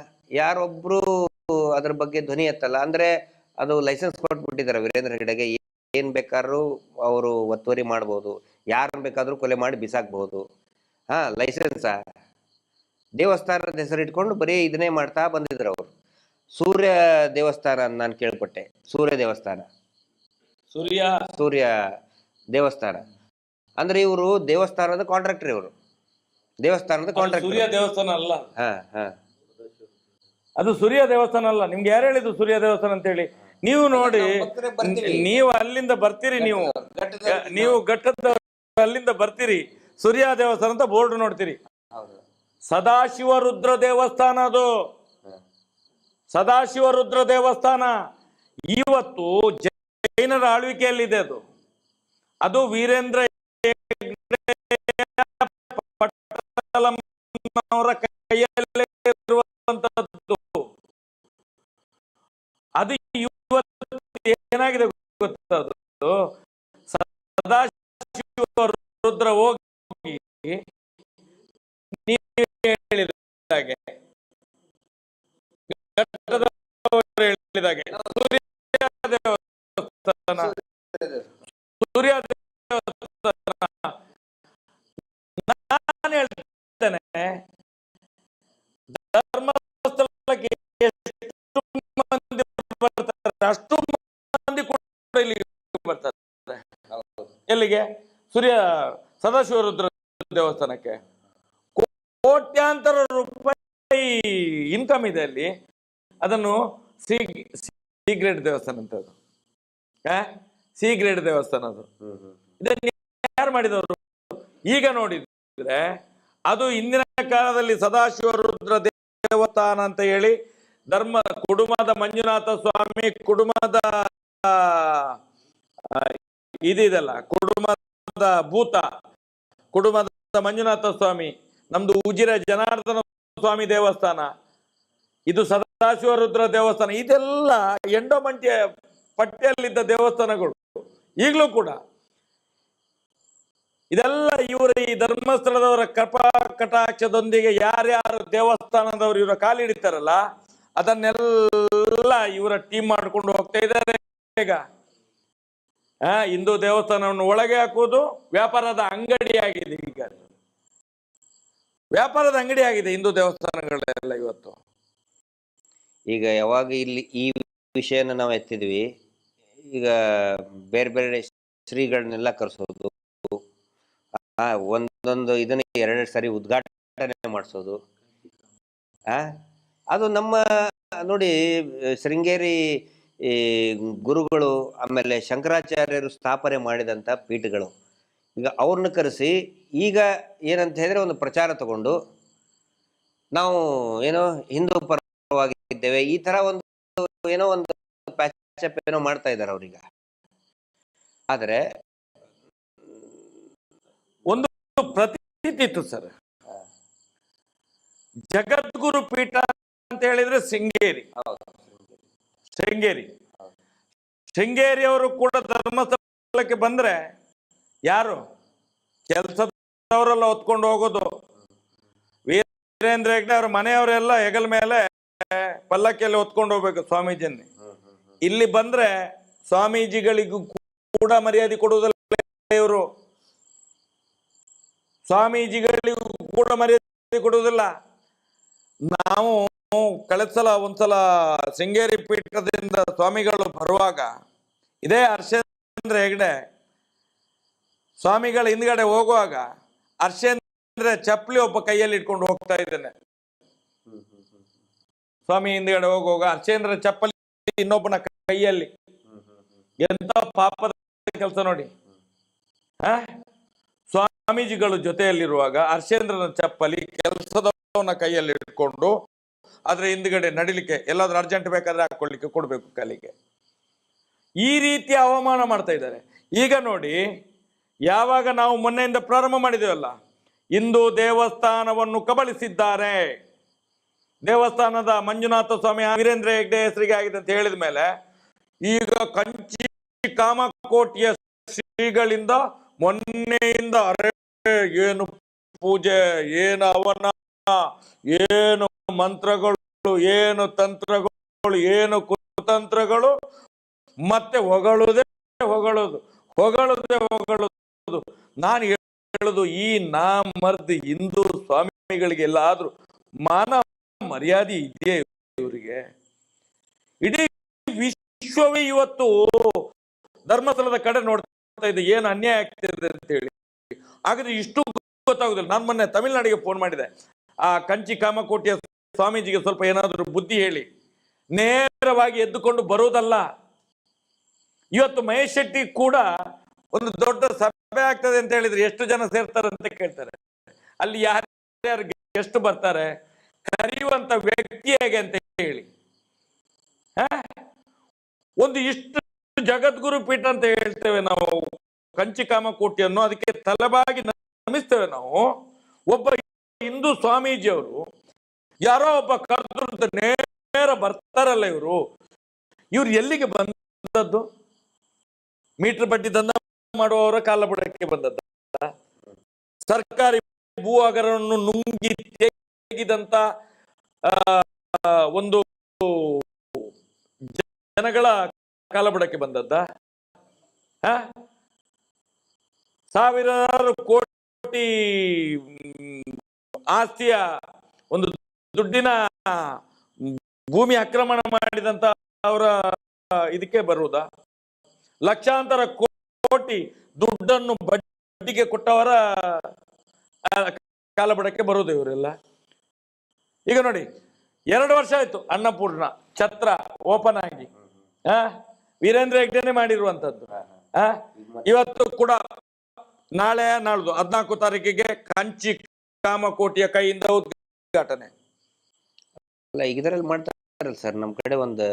C: ಯಾರೊಬ್ರು ಅದ್ರ ಬಗ್ಗೆ ಧ್ವನಿ ಎತ್ತಲ್ಲ. ಅಂದ್ರೆ ಅದು ಲೈಸೆನ್ಸ್ ಕೊಟ್ಬಿಟ್ಟಿದ್ದಾರೆ ವೀರೇಂದ್ರ ಹೆಗಡೆಗೆ, ಏನ್ ಬೇಕಾದ್ರೂ ಅವರು ಒತ್ತುವರಿ ಮಾಡ್ಬೋದು, ಯಾರನ್ನ ಬೇಕಾದ್ರೂ ಕೊಲೆ ಮಾಡಿ ಬಿಸಾಕ್ಬಹುದು. ಲೈಸೆನ್ಸ್ ದೇವಸ್ಥಾನದ ಹೆಸರಿಟ್ಕೊಂಡು ಬರೀ ಇದನ್ನೇ ಮಾಡ್ತಾ ಬಂದಿದ್ರು ಅವರು. ಸೂರ್ಯ ದೇವಸ್ಥಾನ ನಾನು ಕೇಳ್ಪಟ್ಟೆ, ಸೂರ್ಯ ದೇವಸ್ಥಾನ ಅಂದ್ರೆ ಇವರು ದೇವಸ್ಥಾನದ ಕಾಂಟ್ರಾಕ್ಟರ್, ಇವರು ದೇವಸ್ಥಾನದ ಕಾಂಟ್ರಾಕ್ಟರ್.
B: ಸೂರ್ಯ ದೇವಸ್ಥಾನ ಅಲ್ಲ, ಅದು ಸೂರ್ಯ ದೇವಸ್ಥಾನ ಅಲ್ಲ. ನಿಮ್ಗೆ ಯಾರು ಹೇಳಿದ್ರು ಸೂರ್ಯ ದೇವಸ್ಥಾನ ಅಂತ ಹೇಳಿ? ನೀವು ನೋಡಿ, ನೀವು ಅಲ್ಲಿಂದ ಬರ್ತೀರಿ, ನೀವು ಘಟ್ಟದ ಅಲ್ಲಿಂದ ಬರ್ತೀರಿ, ಸೂರ್ಯ ದೇವಸ್ಥಾನ ಅಂತ ಬೋರ್ಡ್ ನೋಡ್ತೀರಿ. ಸದಾಶಿವ ರುದ್ರ ದೇವಸ್ಥಾನ, ಅದು ಸದಾಶಿವ ರುದ್ರ ದೇವಸ್ಥಾನ. ಇವತ್ತು ಜೈನರ ಆಳ್ವಿಕೆಯಲ್ಲಿದೆ ಅದು. ಅದು ವೀರೇಂದ್ರ ಪಟ್ಟಲಂನವರ ಕೈಯಲ್ಲೇ ಇರುವಂತದ್ದು. ಅದು ಇವತ್ತು ಏನಾಗಿದೆ ಗೊತ್ತದು? ಸದಾಶಿವ ರುದ್ರ ಹೋಗಿ ನೀವು ಹೇಳಿದಾಗೆ ಸೂರ್ಯ ದೇವಸ್ಥಾನ ನಾನು ಹೇಳ್ತೇನೆ, ಧರ್ಮಸ್ಥಳಕ್ಕೆ ಎಷ್ಟು ಮಂದಿ ಬರ್ತಾರೆ ಅಷ್ಟು ಮಂದಿ ಕೂಡ ಇಲ್ಲಿ ಬರ್ತಾರೆ. ಎಲ್ಲಿಗೆ? ಸದಾಶಿವ ರುದ್ರ ದೇವಸ್ಥಾನಕ್ಕೆ ಕೋಟ್ಯಾಂತರ ರೂಪಾಯಿ ಇನ್ಕಮ್ ಇದೆ ಅಲ್ಲಿ. ಅದನ್ನು ಸಿ ಗ್ರೇಡ್ ದೇವಸ್ಥಾನ ಅಂತ, ಅದು ಸಿ ಗ್ರೇಡ್ ದೇವಸ್ಥಾನ. ಅದು ಇದನ್ನು ಯಾರು ಮಾಡಿದವರು? ಈಗ ನೋಡಿದ್ರೆ ಅದು ಹಿಂದಿನ ಕಾಲದಲ್ಲಿ ಸದಾಶಿವ ರುದ್ರ ದೇವಸ್ಥಾನ ಅಂತ ಹೇಳಿ ಕುಡುಮದ ಮಂಜುನಾಥ ಸ್ವಾಮಿ, ಕುಡುಮದ ಇದೆಲ್ಲ ಕುಡುಮದ ಭೂತ, ಕುಡುಮದ ಮಂಜುನಾಥ ಸ್ವಾಮಿ, ನಮ್ದು ಉಜಿರೆ ಜನಾರ್ದನ ಸ್ವಾಮಿ ದೇವಸ್ಥಾನ, ಇದು ಸದಾಶಿವ ರುದ್ರ ದೇವಸ್ಥಾನ, ಇದೆಲ್ಲ ಎಂಡೋಮೆಂಟ್ ಪಟ್ಟಿಯಲ್ಲಿದ್ದ ದೇವಸ್ಥಾನಗಳು. ಈಗಲೂ ಕೂಡ ಇದೆಲ್ಲ ಇವರ ಈ ಧರ್ಮಸ್ಥಳದವರ ಕೃಪಾ ಕಟಾಕ್ಷದೊಂದಿಗೆ ಯಾರ್ಯಾರು ದೇವಸ್ಥಾನದವರು ಇವರ ಕಾಲಿಡಿತಾರಲ್ಲ ಅದನ್ನೆಲ್ಲ ಇವರ ಟೀಮ್ ಮಾಡ್ಕೊಂಡು ಹೋಗ್ತಾ ಇದ್ದಾರೆ. ಈಗ ಹಿಂದೂ ದೇವಸ್ಥಾನವನ್ನು ಒಳಗೆ ಹಾಕುವುದು ವ್ಯಾಪಾರದ ಅಂಗಡಿ ಆಗಿದೆ. ಈಗ ವ್ಯಾಪಾರದ ಅಂಗಡಿ ಆಗಿದೆ ಹಿಂದೂ ದೇವಸ್ಥಾನಗಳೆಲ್ಲ ಇವತ್ತು.
C: ಈಗ ಯಾವಾಗ ಇಲ್ಲಿ ಈ ವಿಷಯನ ನಾವು ಎತ್ತಿದ್ವಿ, ಈಗ ಬೇರೆ ಬೇರೆ ಶ್ರೀಗಳನ್ನೆಲ್ಲ ಕರೆಸೋದು, ಒಂದೊಂದು ಇದನ್ನ 2 ಸರಿ ಉದ್ಘಾಟನೆ ಮಾಡಿಸೋದು, ಅದು ನಮ್ಮ ನೋಡಿ ಶೃಂಗೇರಿ ಗುರುಗಳು ಆಮೇಲೆ ಶಂಕರಾಚಾರ್ಯರು ಸ್ಥಾಪನೆ ಮಾಡಿದಂಥ ಪೀಠಗಳು. ಈಗ ಅವ್ರನ್ನ ಕರೆಸಿ ಈಗ ಏನಂತ ಹೇಳಿದ್ರೆ ಒಂದು ಪ್ರಚಾರ ತಗೊಂಡು ನಾವು ಏನೋ ಹಿಂದೂ ಪರವಾಗಿದ್ದೇವೆ ಈ ತರ ಏನೋ ಒಂದು ಪ್ಯಾಚಪ್ ಏನೋ ಮಾಡ್ತಾ ಇದ್ದಾರೆ ಅವ್ರೀಗ. ಆದರೆ
B: ಒಂದು ಪ್ರತೀತಿ ಸರ್, ಜಗದ್ಗುರು ಪೀಠ ಅಂತ ಹೇಳಿದ್ರೆ ಶೃಂಗೇರಿಯವರು ಕೂಡ ಧರ್ಮಸ್ಥಳಕ್ಕೆ ಬಂದ್ರೆ ಯಾರು ಕೆಲಸದವರೆಲ್ಲ ಹೊತ್ಕೊಂಡು ಹೋಗೋದು. ವೀರೇಂದ್ರ ಹೆಗ್ಡೆ ಅವ್ರ ಮನೆಯವರೆಲ್ಲ ಹೆಗಲ ಮೇಲೆ ಪಲ್ಲಕ್ಕಿಯಲ್ಲಿ ಹೊತ್ಕೊಂಡು ಹೋಗ್ಬೇಕು ಸ್ವಾಮೀಜಿಯನ್ನೇ. ಇಲ್ಲಿ ಬಂದ್ರೆ ಸ್ವಾಮೀಜಿಗಳಿಗೂ ಕೂಡ ಮರ್ಯಾದೆ ಕೊಡುವುದಿಲ್ಲ ಇವರು, ಸ್ವಾಮೀಜಿಗಳಿಗೂ ಕೂಡ ಮರ್ಯಾದೆ ಕೊಡುವುದಿಲ್ಲ. ನಾವು ಕಳೆದ ಸಲ ಒಂದ್ಸಲ ಶೃಂಗೇರಿ ಪೀಠದಿಂದ ಸ್ವಾಮಿಗಳು ಬರುವಾಗ ಇದೇ ಹರ್ಷೇಂದ್ರ ಹೆಗ್ಡೆ ಸ್ವಾಮಿಗಳ ಹಿಂದ್ಗಡೆ ಹೋಗುವಾಗ ಹರ್ಷೇಂದ್ರ ಚಪ್ಪಲಿ ಒಬ್ಬ ಕೈಯಲ್ಲಿ ಇಟ್ಕೊಂಡು ಹೋಗ್ತಾ ಇದ್ದಾನೆ. ಸ್ವಾಮಿ ಹಿಂದ್ಗಡೆ ಹೋಗುವಾಗ ಹರ್ಷೇಂದ್ರ ಚಪ್ಪಲಿ ಇನ್ನೊಬ್ಬನ ಕೈಯಲ್ಲಿ. ಎಂತ ಪಾಪದ ಕೆಲಸ ನೋಡಿ. ಸ್ವಾಮೀಜಿಗಳು ಜೊತೆಯಲ್ಲಿರುವಾಗ ಹರ್ಷೇಂದ್ರನ ಚಪ್ಪಲಿ ಕೆಲಸದವನ ಕೈಯಲ್ಲಿ ಇಟ್ಕೊಂಡು ಅದ್ರ ಹಿಂದ್ಗಡೆ ನಡಿಲಿಕ್ಕೆ ಎಲ್ಲಾದ್ರೂ ಅರ್ಜೆಂಟ್ ಬೇಕಾದ್ರೆ ಹಾಕೊಳ್ಳಿಕ್ಕೆ ಕೊಡ್ಬೇಕು ಕಾಲಿಗೆ. ಈ ರೀತಿ ಅವಮಾನ ಮಾಡ್ತಾ ಇದ್ದಾರೆ. ಈಗ ನೋಡಿ, ಯಾವಾಗ ನಾವು ಮೊನ್ನೆಯಿಂದ ಪ್ರಾರಂಭ ಮಾಡಿದೇವಲ್ಲ, ಹಿಂದೂ ದೇವಸ್ಥಾನವನ್ನು ಕಬಳಿಸಿದ್ದಾರೆ, ದೇವಸ್ಥಾನದ ಮಂಜುನಾಥ ಸ್ವಾಮಿ ವೀರೇಂದ್ರ ಹೆಗ್ಡೆ ಹೆಸರಿಗೆ ಆಗಿದೆ ಅಂತ ಹೇಳಿದ ಮೇಲೆ ಈಗ ಕಂಚಿ ಕಾಮಕೋಟಿಯ ಶ್ರೀಗಳಿಂದ ಮೊನ್ನೆಯಿಂದ ಅರೆ ಏನು ಪೂಜೆ, ಏನು ಹವನ, ಏನು ಮಂತ್ರಗಳು, ಏನು ತಂತ್ರಗಳು, ಏನು ಕುತಂತ್ರಗಳು, ಮತ್ತೆ ಹೊಗಳುದೇ ಹೊಗಳೋದು. ನಾನು ಹೇಳುದು, ಈ ನಾಮರ್ದಿ ಹಿಂದೂ ಸ್ವಾಮಿಗಳಿಗೆ ಎಲ್ಲಾದ್ರೂ ಮಾನ ಮರ್ಯಾದೆ ಇದೆಯೇ ಇವರಿಗೆ? ಇಡೀ ವಿಶ್ವವೇ ಇವತ್ತು ಧರ್ಮಸ್ಥಳದ ಕಡೆ ನೋಡ್ತಾ ಇದೆ, ಏನು ಅನ್ಯಾಯ ಆಗ್ತಿದೆ ಅಂತ ಹೇಳಿ. ಹಾಗಾದ್ರೆ ಇಷ್ಟು ಗೊತ್ತಾಗುದಿಲ್ಲ. ನಾನು ಮೊನ್ನೆ ತಮಿಳ್ನಾಡಿಗೆ ಫೋನ್ ಮಾಡಿದೆ, ಆ ಕಂಚಿ ಕಾಮಕೋಟಿಯ ಸ್ವಾಮೀಜಿಗೆ ಸ್ವಲ್ಪ ಏನಾದರೂ ಬುದ್ಧಿ ಹೇಳಿ, ನೇರವಾಗಿ ಎದ್ದುಕೊಂಡು ಬರುವುದಲ್ಲ. ಇವತ್ತು ಮಹೇಶ್ ಶೆಟ್ಟಿ ಕೂಡ ಒಂದು ದೊಡ್ಡ ಸಭೆ ಆಗ್ತದೆ ಅಂತ ಹೇಳಿದ್ರೆ ಎಷ್ಟು ಜನ ಸೇರ್ತಾರೆ ಅಂತ ಕೇಳ್ತಾರೆ. ಅಲ್ಲಿ ಯಾರ್ಯಾರು ಎಷ್ಟು ಬರ್ತಾರೆ, ಕರೆಯುವಂತ ವ್ಯಕ್ತಿ ಹೇಗೆ ಅಂತ ಹೇಳಿ. ಒಂದು ಇಷ್ಟು ಜಗದ್ಗುರು ಪೀಠ ಅಂತ ಹೇಳ್ತೇವೆ ನಾವು ಕಂಚಿ ಕಾಮಕೋಟಿಯನ್ನು, ಅದಕ್ಕೆ ತಲೆಬಾಗಿ ನಮಿಸ್ತೇವೆ ನಾವು. ಒಬ್ಬ ಹಿಂದೂ ಸ್ವಾಮೀಜಿಯವರು ಯಾರೋ ಒಬ್ಬ ಕರೆದು ನೇರ ಬರ್ತಾರಲ್ಲ, ಇವ್ರು ಎಲ್ಲಿಗೆ ಬಂದದ್ದು? ಮೀಟರ್ ಬಡ್ಡಿ ದಂಧ ಮಾಡುವವರ ಕಾಲ ಬುಡಕ್ಕೆ ಬಂದದ್ದ? ಸರ್ಕಾರಿ ಭೂ ಹಗರವನ್ನು ನುಂಗಿ ತೆಗೆದಂತ ಒಂದು ಜನಗಳ ಕಾಲಬುಡಕ್ಕೆ ಬಂದದ್ದ? ಸಾವಿರಾರು ಕೋಟಿ ಆಸ್ತಿಯ ಒಂದು ದುಡ್ಡಿನ ಭೂಮಿ ಆಕ್ರಮಣ ಮಾಡಿದಂತ ಅವರ ಇದಕ್ಕೆ ಬರುವುದಾ? ಲಕ್ಷಾಂತರ ಕೋಟಿ ದುಡ್ಡನ್ನು ಬಡ್ಡಿಗೆ ಕೊಟ್ಟವರ ಕಾಲಬುಡಕ್ಕೆ ಬರುವುದು ಇವರೆಲ್ಲ. ಈಗ ನೋಡಿ, 2 ವರ್ಷ ಆಯ್ತು ಅನ್ನಪೂರ್ಣ ಛತ್ರ ಓಪನ್ ಆಗಿ. ವೀರೇಂದ್ರ ಹೆಗ್ಡೆನೆ ಮಾಡಿರುವಂತದ್ದು. ಇವತ್ತು ಕೂಡ ನಾಳೆ ನಾಳ್ದು 14 ತಾರೀಕಿಗೆ ಕಂಚಿ ಕಾಮಕೋಟಿಯ ಕೈಯಿಂದ ಉದ್ಘಾಟನೆ.
C: ಅಲ್ಲ, ಈಗ ಇದರಲ್ಲಿ ಮಾಡ್ತಾರಲ್ಲ ಸರ್, ನಮ್ ಕಡೆ ಒಂದು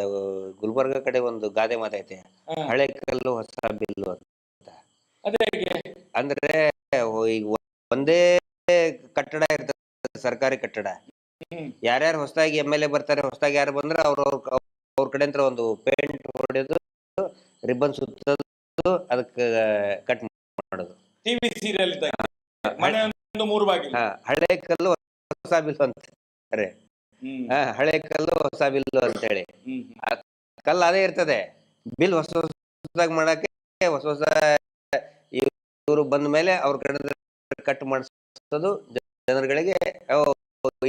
C: ಗುಲ್ಬರ್ಗ ಕಡೆ ಒಂದು ಗಾದೆ ಮಾತೈತೆ, ಹಳೆ ಕಲ್ಲು ಹೊಸ ಬಿಲ್ಲು ಅಂತ. ಅಂದ್ರೆ ಈಗ ಒಂದೇ ಕಟ್ಟಡ ಇರ್ತದೆ, ಸರ್ಕಾರಿ ಕಟ್ಟಡ. ಯಾರ್ಯಾರು ಹೊಸದಾಗಿ MLA ಬರ್ತಾರೆ, ಹೊಸದಾಗಿ ಯಾರು ಬಂದ್ರೆ ಅವ್ರ ಕಡೆ ಅಂತ ಒಂದು ಪೇಂಟ್ ಹೊಡೆದು ರಿಬ್ಬನ್ ಸುತ್ತೋದು, ಅದಕ್ಕೆ ಕಟ್ ಮಾಡೋದು.
B: ಟಿವಿ ಸೀರಿಯಲ್ ಇದ್ದಾಗ ಮನೆ ಒಂದು 3 ಬಾಗಿಲು.
C: ಹಳೆ ಕಲ್ಲು ಹೊಸ ಬಿಲ್ಲು ಅಂತಾರೆ. ಹಳೆ ಕಲ್ಲು ಹೊಸ ಬಿಲ್ಲು ಅಂತೇಳಿ ಕಲ್ಲು ಅದೇ ಇರ್ತದೆ. ಬಿಲ್ ಹೊಸ ಹೊಸದಾಗಿ ಮಾಡಕ್ಕೆ ಹೊಸ ಹೊಸ ಇವರು ಬಂದ ಮೇಲೆ ಅವ್ರ ಕಡೆ ಕಟ್ ಮಾಡಿಸೋದು ಜನಗಳಿಗೆ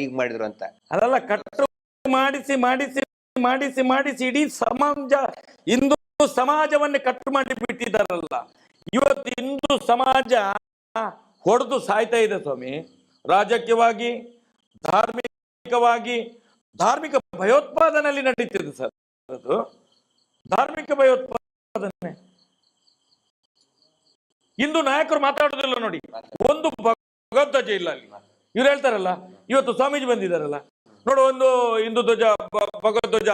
C: ಈಗ ಮಾಡಿದ್ರು ಅಂತ.
B: ಅದೆಲ್ಲ ಕಟ್ಟು ಮಾಡಿಸಿ ಮಾಡಿಸಿ ಮಾಡಿಸಿ ಮಾಡಿಸಿ ಇಡೀ ಸಮಾಜ, ಹಿಂದೂ ಸಮಾಜವನ್ನೇ ಕಟ್ಟು ಮಾಡಿ ಬಿಟ್ಟಿದ್ದಾರಲ್ಲ. ಇವತ್ತು ಹಿಂದೂ ಸಮಾಜ ಹೊಡೆದು ಸಾಯ್ತಾ ಇದೆ ಸ್ವಾಮಿ. ರಾಜಕೀಯವಾಗಿ, ಧಾರ್ಮಿಕವಾಗಿ, ಧಾರ್ಮಿಕ ಭಯೋತ್ಪಾದನೆಯಲ್ಲಿ ನಡೀತಿದೆ ಸರ್. ಅದು ಧಾರ್ಮಿಕ ಭಯೋತ್ಪಾದನೆ. ಹಿಂದೂ ನಾಯಕರು ಮಾತಾಡೋದಿಲ್ಲ ನೋಡಿ. ಒಂದು ಭಗವದ್ಧ್ವಜ ಇಲ್ಲ ಅಲ್ಲಿ. ಇವ್ರು ಹೇಳ್ತಾರಲ್ಲ, ಇವತ್ತು ಸ್ವಾಮೀಜಿ ಬಂದಿದ್ದಾರಲ್ಲ, ನೋಡು ಒಂದು ಹಿಂದೂ ಧ್ವಜ, ಭಗವದ್ಧ್ವಜ.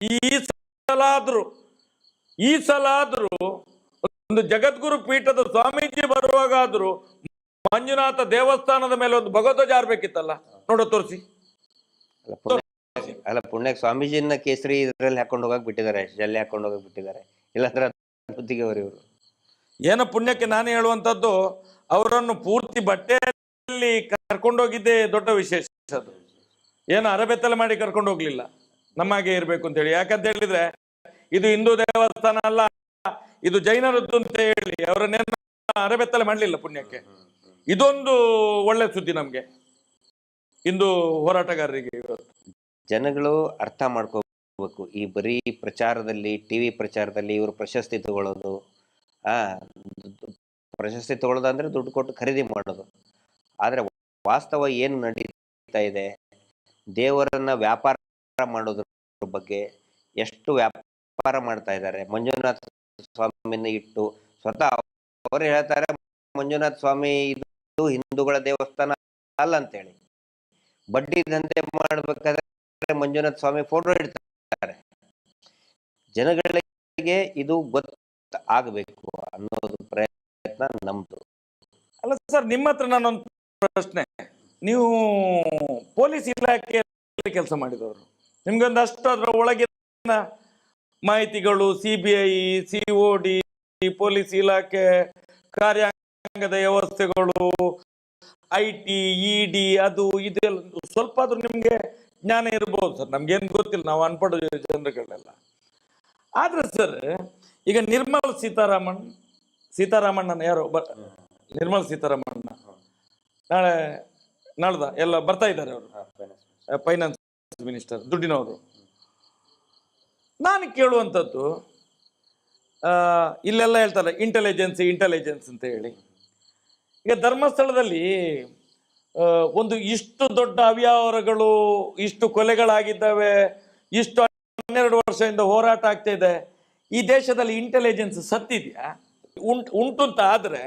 B: ಈ ಸಲ ಆದ್ರೂ ಒಂದು ಜಗದ್ಗುರು ಪೀಠದ ಸ್ವಾಮೀಜಿ ಬರುವಾಗಾದ್ರೂ ಮಂಜುನಾಥ ದೇವಸ್ಥಾನದ ಮೇಲೆ ಒಂದು ಭಗವದ್ಧ್ವಜ ಆರ್ಬೇಕಿತ್ತಲ್ಲ. ನೋಡೋ ತೋರಿಸಿ.
C: ಅಲ್ಲ, ಪುಣ್ಯಕ್ಕೆ ಸ್ವಾಮೀಜಿನ ಕೇಸರಿ ಇದ್ರಲ್ಲಿ ಹಾಕೊಂಡು ಹೋಗಕ್ ಬಿಟ್ಟಿದ್ದಾರೆ, ಜಲ್ಲಿ ಹಾಕೊಂಡು ಹೋಗಕ್ ಬಿಟ್ಟಿದ್ದಾರೆ. ಇಲ್ಲಾಂದ್ರೆ ಬುದ್ಧಿಗೆ ಅವರು ಇವರು.
B: ಏನೋ ಪುಣ್ಯಕ್ಕೆ ನಾನು ಹೇಳುವಂತದ್ದು, ಅವರನ್ನು ಪೂರ್ತಿ ಬಟ್ಟೆಯಲ್ಲಿ ಕರ್ಕೊಂಡೋಗಿದ್ದೇ ದೊಡ್ಡ ವಿಶೇಷ. ಅದು ಏನೋ ಅರಬೆತ್ತಲೆ ಮಾಡಿ ಕರ್ಕೊಂಡು ಹೋಗ್ಲಿಲ್ಲ, ನಮ್ಮಾಗೆ ಇರ್ಬೇಕು ಅಂತ ಹೇಳಿ. ಯಾಕಂತ ಹೇಳಿದ್ರೆ ಇದು ಹಿಂದೂ ದೇವಸ್ಥಾನ ಅಲ್ಲ, ಇದು ಜೈನರದ್ದು ಅಂತ ಹೇಳಿ ಅವರನ್ನೇನು ಅರಬೆತ್ತಲೆ ಮಾಡ್ಲಿಲ್ಲ ಪುಣ್ಯಕ್ಕೆ. ಇದೊಂದು ಒಳ್ಳೆ ಸುದ್ದಿ ನಮ್ಗೆ, ಹಿಂದೂ ಹೋರಾಟಗಾರರಿಗೆ. ಇವತ್ತು
C: ಜನಗಳು ಅರ್ಥ ಮಾಡ್ಕೋಬೇಕು. ಈ ಬರೀ ಪ್ರಚಾರದಲ್ಲಿ, ಟಿವಿ ಪ್ರಚಾರದಲ್ಲಿ ಇವರು ಪ್ರಶಸ್ತಿ ತಗೊಳ್ಳೋದು, ಪ್ರಶಸ್ತಿ ತಗೊಳ್ಳೋದಂದ್ರೆ ದುಡ್ಡು ಕೊಟ್ಟು ಖರೀದಿ ಮಾಡೋದು. ಆದ್ರೆ ವಾಸ್ತವ ಏನು ನಡೀತಾ ಇದೆ, ದೇವರನ್ನ ವ್ಯಾಪಾರ ಮಾಡೋದ್ರ ಬಗ್ಗೆ ಎಷ್ಟು ವ್ಯಾಪಾರ ಮಾಡ್ತಾ ಇದ್ದಾರೆ. ಮಂಜುನಾಥ ಸ್ವಾಮಿನ ಇಟ್ಟು ಸ್ವತಃ ಅವರು ಹೇಳ್ತಾರೆ, ಮಂಜುನಾಥ ಸ್ವಾಮಿ ಇದು ಹಿಂದೂಗಳ ದೇವಸ್ಥಾನ ಅಲ್ಲ ಅಂತೇಳಿ. ಬಡ್ಡಿ ದಂಧೆ ಮಾಡ್ಬೇಕಾದ್ರೆ ಮಂಜುನಾಥ ಸ್ವಾಮಿ ಫೋಟೋ ಇಡ್ತಾರೆ. ಜನಗಳಿಗೆ ಇದು ಗೊತ್ತಾಗಬೇಕು ಅನ್ನೋದು ಪ್ರಯತ್ನ ನಮ್ದು.
B: ಅಲ್ಲ ಸರ್, ನಿಮ್ಮ ಹತ್ರ ನಾನೊಂದು ಪ್ರಶ್ನೆ. ನೀವು ಪೊಲೀಸ್ ಇಲಾಖೆಯಲ್ಲಿ ಕೆಲಸ ಮಾಡಿದವರು, ನಿಮ್ಗೊಂದಷ್ಟು ಅದರ ಒಳಗಿನ ಮಾಹಿತಿಗಳು, CBI, COD, ಪೊಲೀಸ್ ಇಲಾಖೆ, ಕಾರ್ಯಾಂಗದ ವ್ಯವಸ್ಥೆಗಳು, IT, ED, ಅದು ಇದೆಲ್ಲ ಸ್ವಲ್ಪ ಆದ್ರೂ ನಿಮ್ಗೆ ಜ್ಞಾನ ಇರ್ಬೋದು ಸರ್. ನಮ್ಗೇನು ಗೊತ್ತಿಲ್ಲ, ನಾವು ಅನ್ಪಡ ಜನರುಗಳೆಲ್ಲ. ಆದ್ರೆ ಸರ್, ಈಗ ಸೀತಾರಾಮಣ್ಣನ ಯಾರು ನಿರ್ಮಲಾ ಸೀತಾರಾಮಣ್ಣ ನಾಳ್ದ ಎಲ್ಲ ಬರ್ತಾ ಇದ್ದಾರೆ. ಅವರು ಫೈನಾನ್ಸ್ ಮಿನಿಸ್ಟರ್, ದುಡ್ಡಿನವರು. ನಾನು ಕೇಳುವಂಥದ್ದು, ಇಲ್ಲೆಲ್ಲ ಹೇಳ್ತಾರೆ ಇಂಟೆಲಿಜೆನ್ಸ್ ಅಂತ ಹೇಳಿ. ಈಗ ಧರ್ಮಸ್ಥಳದಲ್ಲಿ ಒಂದು ಇಷ್ಟು ದೊಡ್ಡ ಅವ್ಯವಹಾರಗಳು, ಇಷ್ಟು ಕೊಲೆಗಳಾಗಿದ್ದಾವೆ, ಇಷ್ಟು 12 ವರ್ಷದಿಂದ ಹೋರಾಟ ಆಗ್ತಾ ಇದೆ. ಈ ದೇಶದಲ್ಲಿ ಇಂಟೆಲಿಜೆನ್ಸ್ ಸತ್ತಿದೆಯಾ? ಉಂಟು ಅಂತ ಆದ್ರೆ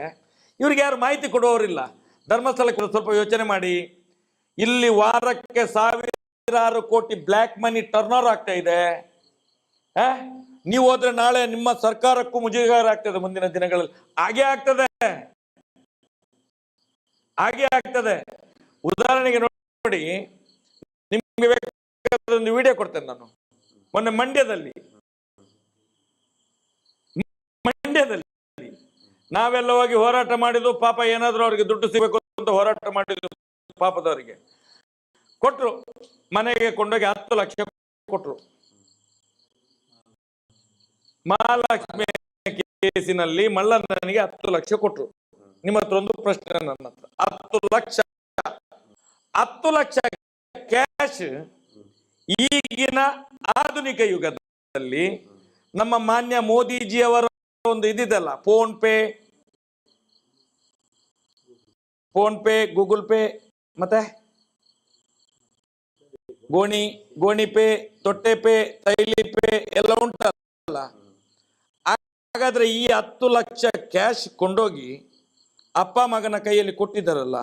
B: ಇವ್ರಿಗೆ ಯಾರು ಮಾಹಿತಿ ಕೊಡುವವರಿಲ್ಲ. ಧರ್ಮಸ್ಥಳಕ್ಕೆ ಸ್ವಲ್ಪ ಯೋಚನೆ ಮಾಡಿ. ಇಲ್ಲಿ ವಾರಕ್ಕೆ 1000 ಕೋಟಿ ಬ್ಲ್ಯಾಕ್ ಮನಿ ಟರ್ನ್ ಓವರ್ ಆಗ್ತಾ ಇದೆ. ನೀವು ಹೋದ್ರೆ ನಾಳೆ ನಿಮ್ಮ ಸರ್ಕಾರಕ್ಕೂ ಮುಜುಗರ ಆಗ್ತದೆ ಮುಂದಿನ ದಿನಗಳಲ್ಲಿ. ಹಾಗೆ ಆಗ್ತದೆ. ಉದಾಹರಣೆಗೆ ನೋಡಿ, ನಿಮ್ಗೆ ಬೇಕಾದ ವಿಡಿಯೋ ಕೊಡ್ತೇನೆ ನಾನು. ಮೊನ್ನೆ ಮಂಡ್ಯದಲ್ಲಿ ನಾವೆಲ್ಲ ಹೋಗಿ ಹೋರಾಟ ಮಾಡಿದ್ವು. ಪಾಪ ಏನಾದ್ರು ಅವ್ರಿಗೆ ದುಡ್ಡು ಸಿಗಬೇಕು ಅಂತ ಹೋರಾಟ ಮಾಡಿದ್ವು. ಪಾಪದವರಿಗೆ ಕೊಟ್ರು, ಮನೆಗೆ ಕೊಂಡೋಗಿ 10 ಲಕ್ಷ ಕೊಟ್ರು. ಮಹಾಲಕ್ಷ್ಮಿ ಕೇಸಿನಲ್ಲಿ ಮಲ್ಲಣ್ಣನಿಗೆ 10 ಲಕ್ಷ ಕೊಟ್ರು. ನಿಮ್ಮ ಹತ್ರ ಒಂದು ಪ್ರಶ್ನೆ, ನನ್ನ ಹತ್ರ 10 ಲಕ್ಷ ಕ್ಯಾಶ್ ಈಗಿನ ಆಧುನಿಕ ಯುಗದಲ್ಲಿ ನಮ್ಮ ಮಾನ್ಯ ಮೋದಿಜಿಯವರ ಒಂದು ಇದಿದೆಲ್ಲ, ಫೋನ್ ಪೇ, ಗೂಗಲ್ ಪೇ, ಮತ್ತೆ ಗೋಣಿ ಪೇ, ತೊಟ್ಟೆ ಪೇ, ತೈಲಿ ಪೇ ಎಲ್ಲ ಉಂಟಲ್ಲ. ಹಾಗಾದ್ರೆ ಈ 10 ಲಕ್ಷ ಕ್ಯಾಶ್ ಕೊಂಡೋಗಿ ಅಪ್ಪ ಮಗನ ಕೈಯಲ್ಲಿ ಕೊಟ್ಟಿದ್ದಾರಲ್ಲ,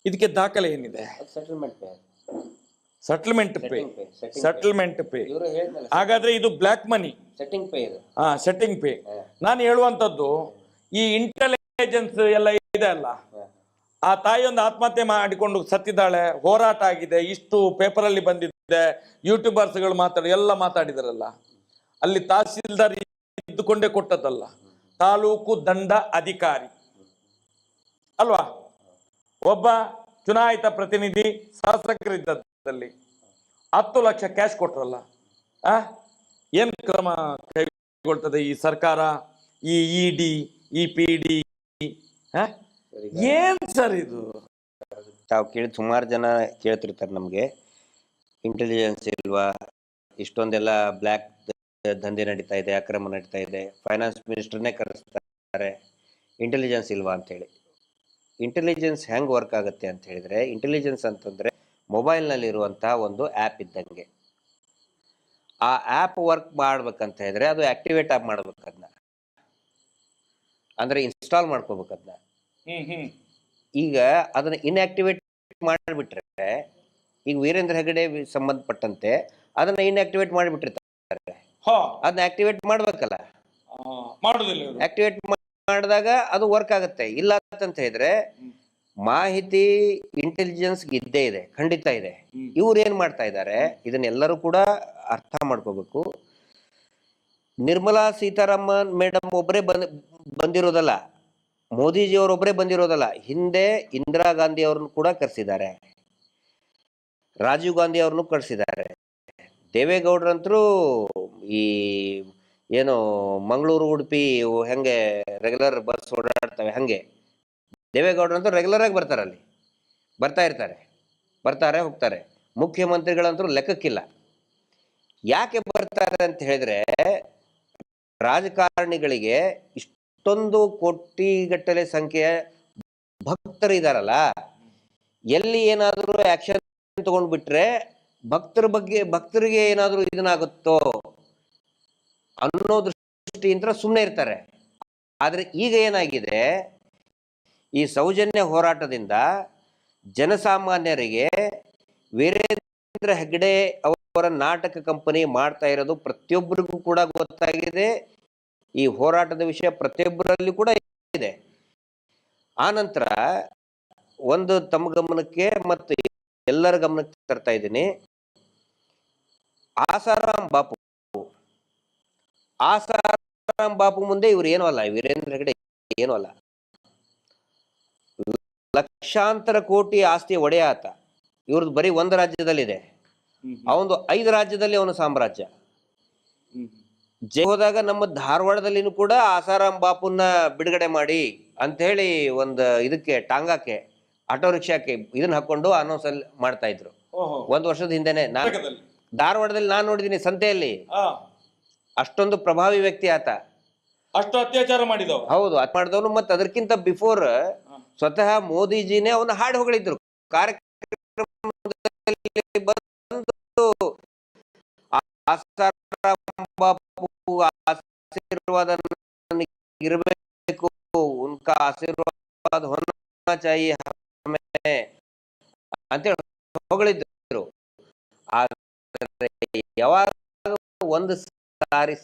B: ಇದಕ್ಕೆ ದಾಖಲೆ ಏನಿದೆ? Settlement pay. ಹಾಗಾದ್ರೆ ಇದು ಬ್ಲ್ಯಾಕ್ ಮನಿ, ಸೆಟ್ಟಿಂಗ್ ಪೇ. ನಾನು ಹೇಳುವಂತದ್ದು, ಈ ಇಂಟೆಲಿಜೆನ್ಸ್ ಎಲ್ಲ ಇದೆ ಅಲ್ಲ, ಆ ತಾಯಿಯೊಂದು ಆತ್ಮಹತ್ಯೆ ಮಾಡಿಕೊಂಡು ಸತ್ತಿದ್ದಾಳೆ, ಹೋರಾಟ ಆಗಿದೆ, ಇಷ್ಟು ಪೇಪರ್ ಅಲ್ಲಿ ಬಂದಿದೆ, ಯೂಟ್ಯೂಬರ್ಸ್ಗಳು ಎಲ್ಲ ಮಾತಾಡಿದಾರಲ್ಲ. ಅಲ್ಲಿ ತಹಸೀಲ್ದಾರ್ ಇದ್ದುಕೊಂಡೇ ಕೊಟ್ಟದಲ್ಲ, ತಾಲೂಕು ದಂಡ ಅಧಿಕಾರಿ. ಅಲ್ವಾ? ಒಬ್ಬ ಚುನಾಯಿತ ಪ್ರತಿನಿಧಿ ಶಾಸಕರಿದ್ದಲ್ಲಿ 10 ಲಕ್ಷ ಕ್ಯಾಶ್ ಕೊಟ್ರಲ್ಲ, ಏನ್ ಕ್ರಮ ಕೈಗೊಳ್ತದೆ ಈ ಸರ್ಕಾರ, ಈ ಇಡಿ, ಈ ಪಿಡಿ? ಏನ್ ಸರ್ ಇದು?
C: ತಾವು ಕೇಳಿ ಸುಮಾರು ಜನ ಕೇಳ್ತಿರ್ತಾರೆ ನಮಗೆ, ಇಂಟೆಲಿಜೆನ್ಸ್ ಇಲ್ವಾ, ಇಷ್ಟೊಂದೆಲ್ಲ ಬ್ಲ್ಯಾಕ್ ದಂಧೆ ನಡೀತಾ ಇದೆ, ಅಕ್ರಮ ನಡೀತಾ ಇದೆ, ಫೈನಾನ್ಸ್ ಮಿನಿಸ್ಟರ್ನೇ ಕರೆಸ್ತಾರೆ, ಇಂಟೆಲಿಜೆನ್ಸ್ ಇಲ್ವಾ ಅಂತೇಳಿ. ಇಂಟೆಲಿಜೆನ್ಸ್ ಹೆಂಗೆ ವರ್ಕ್ ಆಗುತ್ತೆ ಅಂತ ಹೇಳಿದ್ರೆ, ಇಂಟೆಲಿಜೆನ್ಸ್ ಅಂತಂದರೆ ಮೊಬೈಲ್ನಲ್ಲಿರುವಂಥ ಒಂದು ಆ್ಯಪ್ ಇದ್ದಂಗೆ. ಆ ಆ್ಯಪ್ ವರ್ಕ್ ಮಾಡ್ಬೇಕಂತ ಹೇಳಿದ್ರೆ ಅದು ಆಕ್ಟಿವೇಟ್ ಆಗಿ ಮಾಡ್ಬೇಕು, ಅದನ್ನ ಅಂದರೆ ಇನ್ಸ್ಟಾಲ್ ಮಾಡ್ಕೋಬೇಕು ಅದನ್ನ. ಈಗ ಅದನ್ನ ಇನ್ಆಕ್ಟಿವೇಟ್ ಮಾಡಿಬಿಟ್ರೆ, ಈಗ ವೀರೇಂದ್ರ ಹೆಗಡೆ ಸಂಬಂಧಪಟ್ಟಂತೆ ಅದನ್ನ ಇನ್ಆಕ್ಟಿವೇಟ್ ಮಾಡಿಬಿಟ್ಟಿರ್ತಾರೆ, ಅದನ್ನ ಆಕ್ಟಿವೇಟ್ ಮಾಡ್ಬೇಕಲ್ಲ, ಆಕ್ಟಿವೇಟ್ ಮಾಡಿದಾಗ ಅದು ವರ್ಕ್ ಆಗುತ್ತೆ. ಇಲ್ಲ ಅಂತ ಹೇಳಿದ್ರೆ ಮಾಹಿತಿ ಇಂಟೆಲಿಜೆನ್ಸ್ ಇದ್ದೇ ಇದೆ, ಖಂಡಿತ ಇದೆ. ಇವ್ರು ಏನ್ ಮಾಡ್ತಾ ಇದ್ದಾರೆ, ಇದನ್ನೆಲ್ಲರೂ ಕೂಡ ಅರ್ಥ ಮಾಡ್ಕೋಬೇಕು. ನಿರ್ಮಲಾ ಸೀತಾರಾಮನ್ ಮೇಡಮ್ ಒಬ್ಬರೇ ಬಂದಿರೋದಲ್ಲ, ಮೋದಿಜಿಯವರೊಬ್ಬರೇ ಬಂದಿರೋದಲ್ಲ, ಹಿಂದೆ ಇಂದಿರಾ ಗಾಂಧಿ ಅವ್ರನ್ನು ಕೂಡ ಕರೆಸಿದ್ದಾರೆ, ರಾಜೀವ್ ಗಾಂಧಿ ಅವ್ರನ್ನು ಕರೆಸಿದ್ದಾರೆ, ದೇವೇಗೌಡರಂತರೂ ಈ ಏನು ಮಂಗಳೂರು ಉಡುಪಿ ಹೆಂಗೆ ರೆಗ್ಯುಲರ್ ಬಸ್ ಓಡಾಡ್ತವೆ ಹಂಗೆ ದೇವೇಗೌಡರಂತೂ ರೆಗ್ಯುಲರ್ ಆಗಿ ಬರ್ತಾರೆ, ಅಲ್ಲಿ ಬರ್ತಾ ಇರ್ತಾರೆ, ಬರ್ತಾರೆ ಹೋಗ್ತಾರೆ. ಮುಖ್ಯಮಂತ್ರಿಗಳಂತೂ ಲೆಕ್ಕಕ್ಕಿಲ್ಲ. ಯಾಕೆ ಬರ್ತಾರೆ ಅಂತ ಹೇಳಿದ್ರೆ, ರಾಜಕಾರಣಿಗಳಿಗೆ ಇಷ್ಟೊಂದು ಕೋಟಿಗಟ್ಟಲೆ ಸಂಖ್ಯೆಯ ಭಕ್ತರು ಇದಾರಲ್ಲ, ಎಲ್ಲಿ ಏನಾದರೂ ಆಕ್ಷನ್ ತಗೊಂಡ್ಬಿಟ್ರೆ ಭಕ್ತರಿಗೆ ಏನಾದರೂ ಇದನ್ನಾಗುತ್ತೋ ಅನ್ನೋ ದೃಷ್ಟಿಯಿಂದ ಸುಮ್ಮನೆ ಇರ್ತಾರೆ. ಆದ್ರೆ ಈಗ ಏನಾಗಿದೆ, ಈ ಸೌಜನ್ಯ ಹೋರಾಟದಿಂದ ಜನಸಾಮಾನ್ಯರಿಗೆ ವೀರೇಂದ್ರ ಹೆಗ್ಗಡೆ ಅವರ ನಾಟಕ ಕಂಪನಿ ಮಾಡ್ತಾ ಇರೋದು ಪ್ರತಿಯೊಬ್ಬರಿಗೂ ಕೂಡ ಗೊತ್ತಾಗಿದೆ. ಈ ಹೋರಾಟದ ವಿಷಯ ಪ್ರತಿಯೊಬ್ಬರಲ್ಲಿ ಕೂಡ ಇದೆ. ಆ ನಂತರ ಒಂದು ತಮ್ಮ ಗಮನಕ್ಕೆ ಮತ್ತು ಎಲ್ಲರ ಗಮನಕ್ಕೆ ತರ್ತಾ ಇದ್ದೀನಿ, ಆಸಾರಾಮ್ ಬಾಪು ಮುಂದೆ ಇವ್ರು ಏನೂ ಅಲ್ಲ, ವೀರೇಂದ್ರ ಹೆಗ್ಗಡೆ ಏನೂ ಅಲ್ಲ. ಲಕ್ಷಾಂತರ ಕೋಟಿ ಆಸ್ತಿ ಒಡೆಯ ಆತ. ಇವ್ರದ್ದು ಬರೀ ಒಂದು ರಾಜ್ಯದಲ್ಲಿದೆ, ಅವನು 5 ರಾಜ್ಯದಲ್ಲಿ ಅವನು ಸಾಮ್ರಾಜ್ಯ. ಹೋದಾಗ ನಮ್ಮ ಧಾರವಾಡದಲ್ಲಿನೂ ಕೂಡ ಆಸಾರಾಮ್ ಬಾಪುನ ಬಿಡುಗಡೆ ಮಾಡಿ ಅಂತ ಹೇಳಿ ಒಂದು ಇದಕ್ಕೆ ಟಾಂಗಾಕ್ಕೆ ಆಟೋ ರಿಕ್ಷಾಕ್ಕೆ ಇದನ್ನ ಹಾಕೊಂಡು ಅನೌನ್ಸ್ ಅಲ್ಲಿ ಮಾಡ್ತಾ ಇದ್ರು. 1 ವರ್ಷದ ಹಿಂದೆನೆ ಧಾರವಾಡದಲ್ಲಿ ನಾನು ನೋಡಿದೀನಿ, ಸಂತೆಯಲ್ಲಿ. ಅಷ್ಟೊಂದು ಪ್ರಭಾವಿ ವ್ಯಕ್ತಿ ಆತ,
B: ಅಷ್ಟು ಅತ್ಯಾಚಾರ ಮಾಡಿದವ.
C: ಹೌದು, ಅದ್ ಮಾಡಿದವನು. ಮತ್ತೆ ಅದಕ್ಕಿಂತ ಬಿಫೋರ್ ಸ್ವತಃ ಮೋದಿಜಿನೇ ಅವನ್ನ ಹಾಡು ಹೊಗಳಿದ್ರು ಕಾರ್ಯಕ್ರಮದಲ್ಲಿ ಬಂದು. ಆಸಾರಾಮ್ ಬಾಪು ಆಶೀರ್ವಾದ ಇರಬೇಕು, ಉನ್ಕಾ ಆಶೀರ್ವಾದ ಹೋನಾ ಚಾಹಿಯೆ ಹಮೇं ಅಂತೇಳಿ ಹೊಗಳಿದ್ರು. ಆದ್ರೆ ಯಾವಾಗ ಒಂದು ಸಾರಿ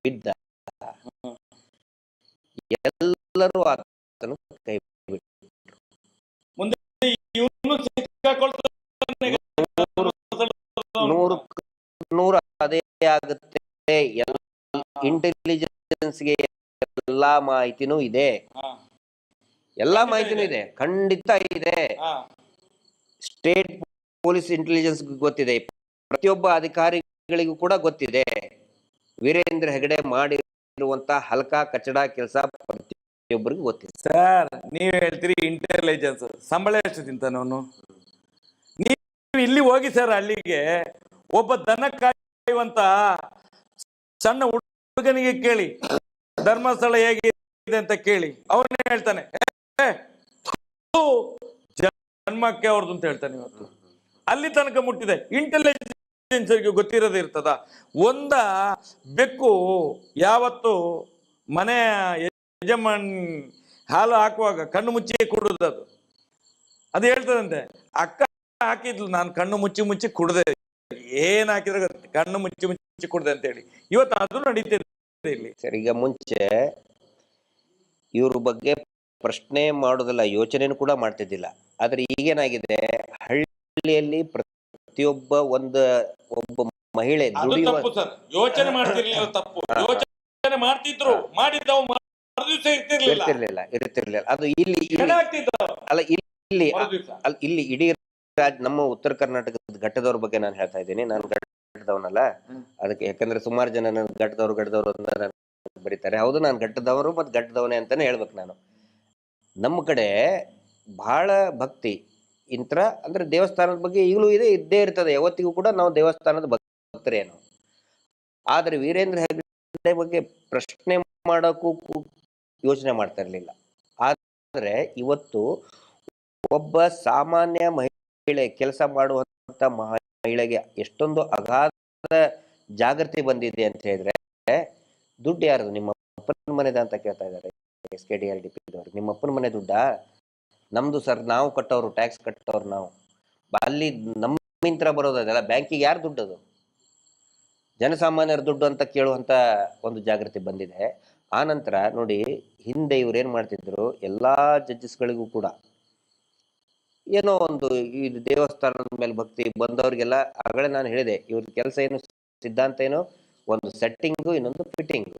C: ಬಿದ್ದ ಎಲ್ಲರೂ ಆತನು ಕೈ ಬಿಟ್ಟರು.
B: ಮುಂದೆ
C: ನೂರು ಅದೇ ಆಗುತ್ತೆ. ಇಂಟೆಲಿಜೆನ್ಸ್ಗೆ ಎಲ್ಲಾ ಮಾಹಿತಿನೂ ಇದೆ, ಖಂಡಿತ ಇದೆ. ಸ್ಟೇಟ್ ಪೊಲೀಸ್ ಇಂಟೆಲಿಜೆನ್ಸ್ ಗೊತ್ತಿದೆ, ಪ್ರತಿಯೊಬ್ಬ ಅಧಿಕಾರಿಗಳಿಗೂ ಕೂಡ ಗೊತ್ತಿದೆ. ವೀರೇಂದ್ರ ಹೆಗಡೆ ಮಾಡಿರುವಂತ ಹಲ್ಕಾ ಕಚಡ ಕೆಲಸ ಪ್ರತಿಯೊಬ್ಬರಿಗೂ ಗೊತ್ತಿದೆ.
B: ಸರ್, ನೀವ್ ಹೇಳ್ತೀರಿ ಇಂಟೆಲಿಜೆನ್ಸ್, ಸಂಬಳ ಎಷ್ಟು ತಿಂತಾನೆ ಅವನು? ನೀವು ಇಲ್ಲಿ ಹೋಗಿ ಸರ್, ಹಳ್ಳಿಗೆ ಒಬ್ಬ ದನ ಕಾಯುವಂತ ಸಣ್ಣ ಹುಡುಗನಿಗೆ ಕೇಳಿ, ಧರ್ಮಸ್ಥಳ ಹೇಗಿದೆ ಅಂತ ಕೇಳಿ, ಅವನೇ ಹೇಳ್ತಾನೆ ಜನ್ಮಕ್ಕೆ ಅವ್ರದ್ದು ಅಂತ ಹೇಳ್ತಾನೆ. ಇವತ್ತು ಅಲ್ಲಿ ತನಕ ಮುಟ್ಟಿದೆ. ಇಂಟೆಲಿಜೆನ್ಸ್ಗೆ ಗೊತ್ತಿರೋದೇ ಇರ್ತದ? ಒಂದ ಬೆಕ್ಕು ಯಾವತ್ತು ಮನೆ ಯಜಮಾನ್ ಹಾಲು ಹಾಕುವಾಗ ಕಣ್ಣು ಮುಚ್ಚಿ ಕುಡುದು, ಅದು ಹೇಳ್ತದಂತೆ, ಅಕ್ಕ ಹಾಕಿದ್ಲು, ನಾನು ಕಣ್ಣು ಮುಚ್ಚಿ ಕುಡ್ದೆ, ಏನ್ ಹಾಕಿದ್ರೆ ಕಣ್ಣು ಮುಚ್ಚಿ ಕುಡ್ದೆ ಅಂತ ಹೇಳಿ. ಇವತ್ತು ಅದು ನಡೀತಿದೆ ಇಲ್ಲಿ.
C: ಸರ್, ಈಗ ಮುಂಚೆ ಇವ್ರ ಬಗ್ಗೆ ಪ್ರಶ್ನೆ ಮಾಡೋದಿಲ್ಲ, ಯೋಚನೆನೂ ಕೂಡ ಮಾಡ್ತಿದ್ದಿಲ್ಲ. ಆದ್ರೆ ಈಗೇನಾಗಿದೆ, ಹಳ್ಳಿಯಲ್ಲಿ ಪ್ರತಿಯೊಬ್ಬ ಒಬ್ಬ ಮಹಿಳೆ
B: ಯೋಚನೆ ಮಾಡ್ತಿರ್ಲಿಲ್ಲ, ತಪ್ಪು ಯೋಚನೆ ಮಾಡ್ತಿದ್ರು, ಮಾಡಿದ್ದವು
C: ಇರ್ತಿರ್ಲಿಲ್ಲ. ಅದು ಇಲ್ಲಿ ಅಲ್ಲ ಇಲ್ಲಿ ಅಲ್ಲ ಇಲ್ಲಿ ಇಡೀ ನಮ್ಮ ಉತ್ತರ ಕರ್ನಾಟಕದ ಘಟ್ಟದವ್ರ ಬಗ್ಗೆ ನಾನು ಹೇಳ್ತಾ ಇದ್ದೀನಿ. ನಾನು ಘಟ್ಟದವನಲ್ಲ, ಅದಕ್ಕೆ ಯಾಕಂದ್ರೆ ಸುಮಾರು ಜನ ನನ್ನ ಘಟ್ಟದವ್ರು ಅಂತ ಬರೀತಾರೆ. ಹೌದು, ನಾನು ಘಟ್ಟದವರು ಮತ್ತು ಘಟ್ಟದವನೇ ಅಂತಾನೆ ಹೇಳ್ಬೇಕು ನಾನು. ನಮ್ಮ ಕಡೆ ಬಹಳ ಭಕ್ತಿ ಇಂತ್ರ ಅಂದ್ರೆ ದೇವಸ್ಥಾನದ ಬಗ್ಗೆ ಈಗಲೂ ಇದ್ದೇ ಇರ್ತದೆ. ಯಾವತ್ತಿಗೂ ಕೂಡ ನಾವು ದೇವಸ್ಥಾನದ ಭಕ್ತರೇನು. ಆದ್ರೆ ವೀರೇಂದ್ರ ಹೆಗ್ಗಡೆ ಬಗ್ಗೆ ಪ್ರಶ್ನೆ ಮಾಡೋಕ್ಕೂ ಯೋಚನೆ ಮಾಡ್ತಾ ಇರ್ಲಿಲ್ಲ. ಆದ್ರೆ ಇವತ್ತು ಒಬ್ಬ ಸಾಮಾನ್ಯ ಮಹಿಳೆ, ಕೆಲಸ ಮಾಡುವಂತ ಮಹಿಳೆಗೆ ಎಷ್ಟೊಂದು ಅಗಾಧ ಜಾಗೃತಿ ಬಂದಿದೆ ಅಂತ ಹೇಳಿದ್ರೆ, ದುಡ್ಡು ಯಾರದು? ನಿಮ್ಮ ಅಪ್ಪನ ಮನೆದ ಅಂತ ಕೇಳ್ತಾ ಇದ್ದಾರೆ SKDRDP ದವರು. ನಿಮ್ಮ ಅಪ್ಪನ ಮನೆ ದುಡ್ಡಾ? ನಮ್ದು ಸರ್, ನಾವು ಕಟ್ಟೋರು, ಟ್ಯಾಕ್ಸ್ ಕಟ್ಟೋರು ನಾವು. ಅಲ್ಲಿ ನಮ್ಮಿಂತ್ರ ಬರೋದಲ್ಲ, ಬ್ಯಾಂಕಿಗೆ ಯಾರು ದುಡ್ಡದು? ಜನಸಾಮಾನ್ಯರ ದುಡ್ಡು ಅಂತ ಕೇಳುವಂತ ಒಂದು ಜಾಗೃತಿ ಬಂದಿದೆ. ಆ ನಂತರ ನೋಡಿ, ಹಿಂದೆ ಇವ್ರು ಏನ್ ಮಾಡ್ತಿದ್ರು, ಎಲ್ಲಾ ಜಡ್ಜಸ್ಗಳಿಗೂ ಕೂಡ ಏನೋ ಒಂದು ಈ ದೇವಸ್ಥಾನದ ಮೇಲೆ ಭಕ್ತಿ ಬಂದವ್ರಿಗೆಲ್ಲ ಆಗಲೇ ನಾನು ಹೇಳಿದೆ, ಇವ್ರ ಕೆಲಸ ಏನು, ಸಿದ್ಧಾಂತ ಏನು, ಒಂದು ಸೆಟ್ಟಿಂಗು, ಇನ್ನೊಂದು ಫಿಟ್ಟಿಂಗು.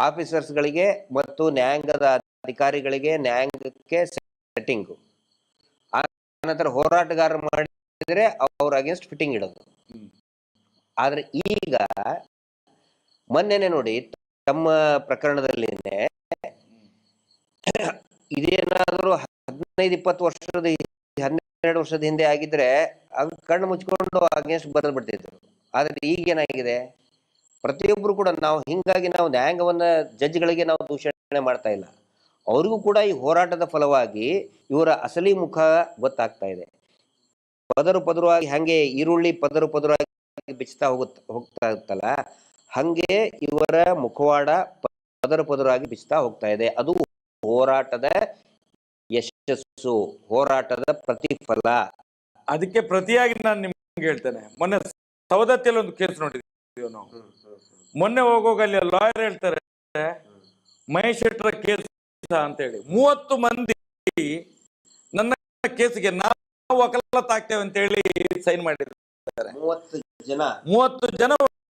C: ಆಫೀಸರ್ಸ್ಗಳಿಗೆ ಮತ್ತು ನ್ಯಾಯಾಂಗದ ಅಧಿಕಾರಿಗಳಿಗೆ, ನ್ಯಾಯಾಂಗಕ್ಕೆ ಸೆಟ್ಟಿಂಗು. ಆ ನಂತರ ಹೋರಾಟಗಾರರು ಮಾಡಿದ್ರೆ ಅವ್ರ ಅಗೇನ್ಸ್ಟ್ ಫಿಟ್ಟಿಂಗ್ ಇಡೋದು. ಆದ್ರೆ ಈಗ ಮೊನ್ನೆನೆ ನೋಡಿ, ತಮ್ಮ ಪ್ರಕರಣದಲ್ಲಿನೇ ಇದೇನಾದ್ರೂ 15-20 ವರ್ಷದ 12 ವರ್ಷದ ಹಿಂದೆ ಆಗಿದ್ರೆ ಅದು ಕಣ್ಣು ಮುಚ್ಕೊಂಡು ಅಗೇನ್ಸ್ಟ್ ಬರೆದು ಬಿಡ್ತಿದ್ರು. ಆದ್ರೆ ಈಗೇನಾಗಿದೆ, ಪ್ರತಿಯೊಬ್ರು ಕೂಡ ಹಿಂಗಾಗಿ ನಾವು ನ್ಯಾಯಾಂಗವನ್ನ, ಜಡ್ಜ್ಗಳಿಗೆ ನಾವು ದೂಷಣೆ ಮಾಡ್ತಾ ಇಲ್ಲ. ಅವ್ರಿಗೂ ಕೂಡ ಈ ಹೋರಾಟದ ಫಲವಾಗಿ ಇವರ ಅಸಲಿ ಮುಖ ಗೊತ್ತಾಗ್ತಾ ಇದೆ. ಪದರವಾಗಿ ಹಂಗೆ ಈರುಳ್ಳಿ ಪದರವಾಗಿ ಬಿಚ್ತಾ ಹೋಗ್ತಾ ಇತ್ತಲ್ಲ, ಹಂಗೆ ಇವರ ಮುಖವಾಡ ಪದರವಾಗಿ ಬಿಚ್ತಾ ಹೋಗ್ತಾ ಇದೆ. ಅದು ಹೋರಾಟದ ಯಶಸ್ಸು, ಹೋರಾಟದ ಪ್ರತಿಫಲ.
B: ಅದಕ್ಕೆ ಪ್ರತಿಯಾಗಿ ನಾನು ನಿಮ್ಗೆ ಹೇಳ್ತೇನೆ, ಮೊನ್ನೆ ಸವದತ್ತಿಯಲ್ಲಿ ಒಂದು ಕೇಸ್ ನೋಡಿದ್ದೀವಿ ನಾವು. ಮೊನ್ನೆ ಹೋಗೋಗ ಅಲ್ಲಿ ಲಾಯರ್ ಹೇಳ್ತಾರೆ, ಮಹೇಶ್ ಶೆಟ್ಟರ ಕೇಸ್ ಅಂತ ಹೇಳಿ 30 ಮಂದಿ ನನ್ನ ಕೇಸ್ಗೆ ನಾವು ವಕಾಲತ್ತಾಗ್ತೇವೆ ಅಂತ ಹೇಳಿ ಸೈನ್ ಮಾಡಿದ್ದಾರೆ. 30 ಜನ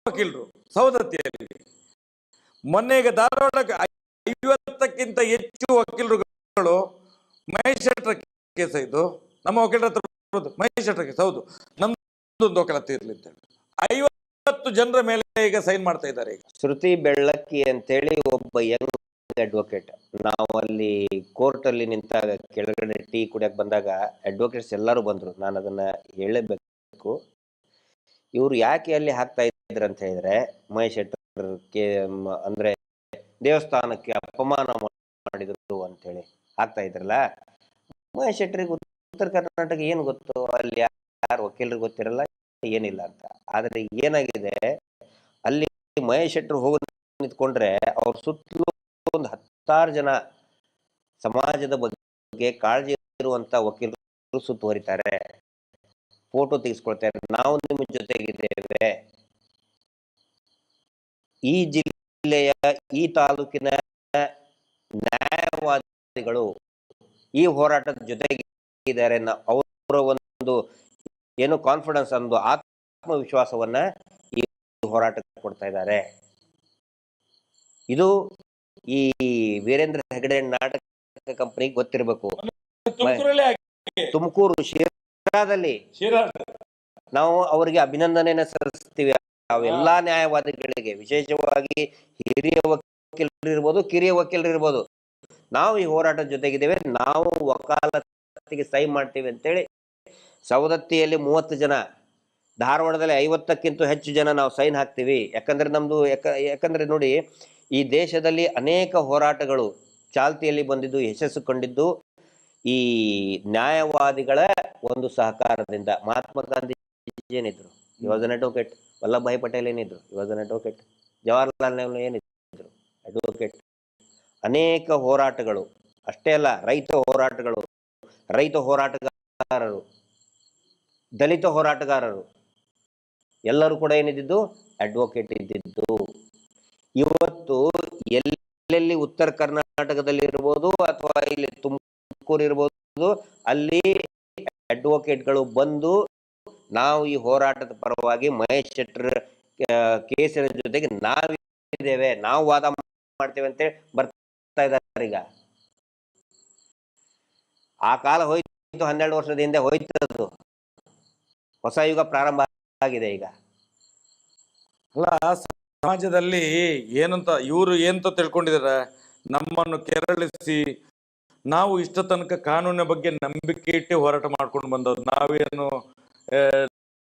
B: ವಕೀಲರು ಸವದತ್ತಿಯಲ್ಲಿ. ಮೊನ್ನೆ ಈಗ ಧಾರವಾಡ 50ಕ್ಕಿಂತ ಹೆಚ್ಚು ವಕೀಲರುಗಳು ಮಹೇಶ್ ಶೆಟ್ಟರ ಕೇಸ್, ಇದು ನಮ್ಮ ವಕೀಲರ ಹತ್ರ ಬರೋದು ಮಹೇಶ್ ಶೆಟ್ಟರ ಕೇಸ್. ಹೌದು, ನಮ್ದೊಂದು ವಕಾಲತ್ತು ಇರ್ಲಿ ಅಂತ ಹೇಳಿ 50 ಜನರ ಮೇಲೆ ಈಗ ಸೈನ್ ಮಾಡ್ತಾ ಇದ್ದಾರೆ. ಈಗ
C: ಶ್ರುತಿ ಬೆಳ್ಳಕ್ಕಿ ಅಂತೇಳಿ ಒಬ್ಬ ಯಂಗ್ ಅಡ್ವೊಕೇಟ್, ನಾವು ಅಲ್ಲಿ ಕೋರ್ಟ್ ಅಲ್ಲಿ ನಿಂತಾಗ ಕೆಳಗಡೆ ಟೀ ಕುಡಿಯಕ್ ಬಂದಾಗ ಅಡ್ವೊಕೇಟ್ಸ್ ಎಲ್ಲರೂ ಬಂದ್ರು. ನಾನು ಅದನ್ನ ಹೇಳಬೇಕು. ಇವ್ರು ಯಾಕೆ ಅಲ್ಲಿ ಹಾಕ್ತಾ ಇದ್ರು ಅಂತ ಹೇಳಿದ್ರೆ, ಮಹೇಶ್ ಶೆಟ್ಟರ್ಗೆ ಅಂದ್ರೆ ದೇವಸ್ಥಾನಕ್ಕೆ ಅಪಮಾನ ಮಾಡಿದ್ರು ಅಂತ ಹೇಳಿ ಹಾಕ್ತಾ ಇದ್ರಲ್ಲ. ಮಹೇಶ್ ಶೆಟ್ಟರಿಗೆ ಉತ್ತರ ಕರ್ನಾಟಕ ಏನು ಗೊತ್ತು, ಅಲ್ಲಿ ಯಾರು ವಕೀಲರಿಗೆ ಗೊತ್ತಿರಲ್ಲ, ಏನಿಲ್ಲ ಅಂತ. ಆದ್ರೆ ಏನಾಗಿದೆ, ಅಲ್ಲಿ ಮಹೇಶ್ ಶೆಟ್ಟರು ಹೋಗಿ ನಿಂತ್ಕೊಂಡ್ರೆ ಅವ್ರ ಸುತ್ತಲೂ ಒಂದು 10 ಜನ ಸಮಾಜದ ಬಗ್ಗೆ ಕಾಳಜಿ ಇರುವಂತ ವಕೀಲರು ಸುತ್ತುವರಿತಾರೆ, ಫೋಟೋ ತೆಗೆಸ್ಕೊಳ್ತಾರೆ, ನಾವು ನಿಮ್ಮ ಜೊತೆಗಿದ್ದೇವೆ. ಈ ಜಿಲ್ಲೆಯ, ಈ ತಾಲೂಕಿನ ನ್ಯಾಯವಾದಿಗಳು ಈ ಹೋರಾಟದ ಜೊತೆಗಿದ್ದಾರೆ. ಅವರ ಒಂದು ಏನು ಕಾನ್ಫಿಡೆನ್ಸ್, ಒಂದು ಆತ್ಮವಿಶ್ವಾಸವನ್ನ ಈ ಹೋರಾಟಕ್ಕೆ ಕೊಡ್ತಾ ಇದ್ದಾರೆ. ಇದು ಈ ವೀರೇಂದ್ರ ಹೆಗಡೆ ನಾಟಕ ಕಂಪನಿಗೆ ಗೊತ್ತಿರಬೇಕು. ತುಮಕೂರು ಶಿರಾದಲ್ಲಿ ನಾವು ಅವರಿಗೆ ಅಭಿನಂದನೆಯನ್ನ ಸಲ್ಲಿಸ್ತೀವಿ. ಅವೆಲ್ಲಾ ನ್ಯಾಯವಾದಿಗಳಿಗೆ, ವಿಶೇಷವಾಗಿ ಹಿರಿಯ ವಕೀಲರು ಇರ್ಬೋದು, ಕಿರಿಯ ವಕೀಲರು ಇರ್ಬೋದು, ನಾವು ಈ ಹೋರಾಟದ ಜೊತೆಗಿದ್ದೇವೆ, ನಾವು ವಕಾಲತ್ತಿಗೆ ಸಹಿ ಮಾಡ್ತೀವಿ ಅಂತೇಳಿ ಸವದತ್ತಿಯಲ್ಲಿ 30 ಜನ, ಧಾರವಾಡದಲ್ಲಿ 50ಕ್ಕಿಂತ ಹೆಚ್ಚು ಜನ ನಾವು ಸೈನ್ ಹಾಕ್ತೀವಿ. ಯಾಕಂದ್ರೆ ನಮ್ದು ಯಾಕಂದ್ರೆ ನೋಡಿ, ಈ ದೇಶದಲ್ಲಿ ಅನೇಕ ಹೋರಾಟಗಳು ಚಾಲ್ತಿಯಲ್ಲಿ ಬಂದಿದ್ದು, ಯಶಸ್ಸು ಕಂಡಿದ್ದು ಈ ನ್ಯಾಯವಾದಿಗಳ ಒಂದು ಸಹಕಾರದಿಂದ. ಮಹಾತ್ಮ ಗಾಂಧಿ ಏನಿದ್ರು, he was an advocate. Vallabhbhai Patel ಏನಿದ್ರು, he was an advocate. Jawaharlal Nehru ಏನಿದ್ರು, ಅಡ್ವೊಕೇಟ್. ಅನೇಕ ಹೋರಾಟಗಳು ಅಷ್ಟೇ ಅಲ್ಲ, ರೈತ ಹೋರಾಟಗಾರರು, ದಲಿತ ಹೋರಾಟಗಾರರು ಎಲ್ಲರೂ ಕೂಡ ಏನಿದ್ದು, ಅಡ್ವೊಕೇಟ್ ಇದ್ದಿದ್ದು. ಇವತ್ತು ಎಲ್ಲೆಲ್ಲಿ ಉತ್ತರ ಕರ್ನಾಟಕದಲ್ಲಿ ಇರ್ಬೋದು ಅಥವಾ ಇಲ್ಲಿ ತುಮಕೂರು ಇರ್ಬೋದು, ಅಲ್ಲಿ ಅಡ್ವೊಕೇಟ್ಗಳು ಬಂದು ನಾವು ಈ ಹೋರಾಟದ ಪರವಾಗಿ ಮಹೇಶ್ ಶೆಟ್ಟರ್ ಕೇಸಿನ ಜೊತೆಗೆ ನಾವಿದ್ದೇವೆ, ನಾವು ವಾದ ಮಾಡ್ತೇವೆ ಅಂತ ಬರ್ತಾ ಇದ್ದಾರೆ ಈಗ. ಆ ಕಾಲ ಹೋಯ್ತು, 12 ವರ್ಷದ ಹಿಂದೆ ಹೋಯ್ತದ್ದು. ಹೊಸ ಯುಗ ಪ್ರಾರಂಭ ಆಗಿದೆ ಈಗ.
B: ಅಲ್ಲ, ಸಮಾಜದಲ್ಲಿ ಏನಂತ ಇವರು ಏನಂತ ತಿಳ್ಕೊಂಡಿದ್ದಾರೆ, ನಮ್ಮನ್ನು ಕೆರಳಿಸಿ ನಾವು ಇಷ್ಟ ತನಕ ಕಾನೂನಿನ ಬಗ್ಗೆ ನಂಬಿಕೆ ಇಟ್ಟು ಹೋರಾಟ ಮಾಡ್ಕೊಂಡು ಬಂದದ್ದು. ನಾವೇನು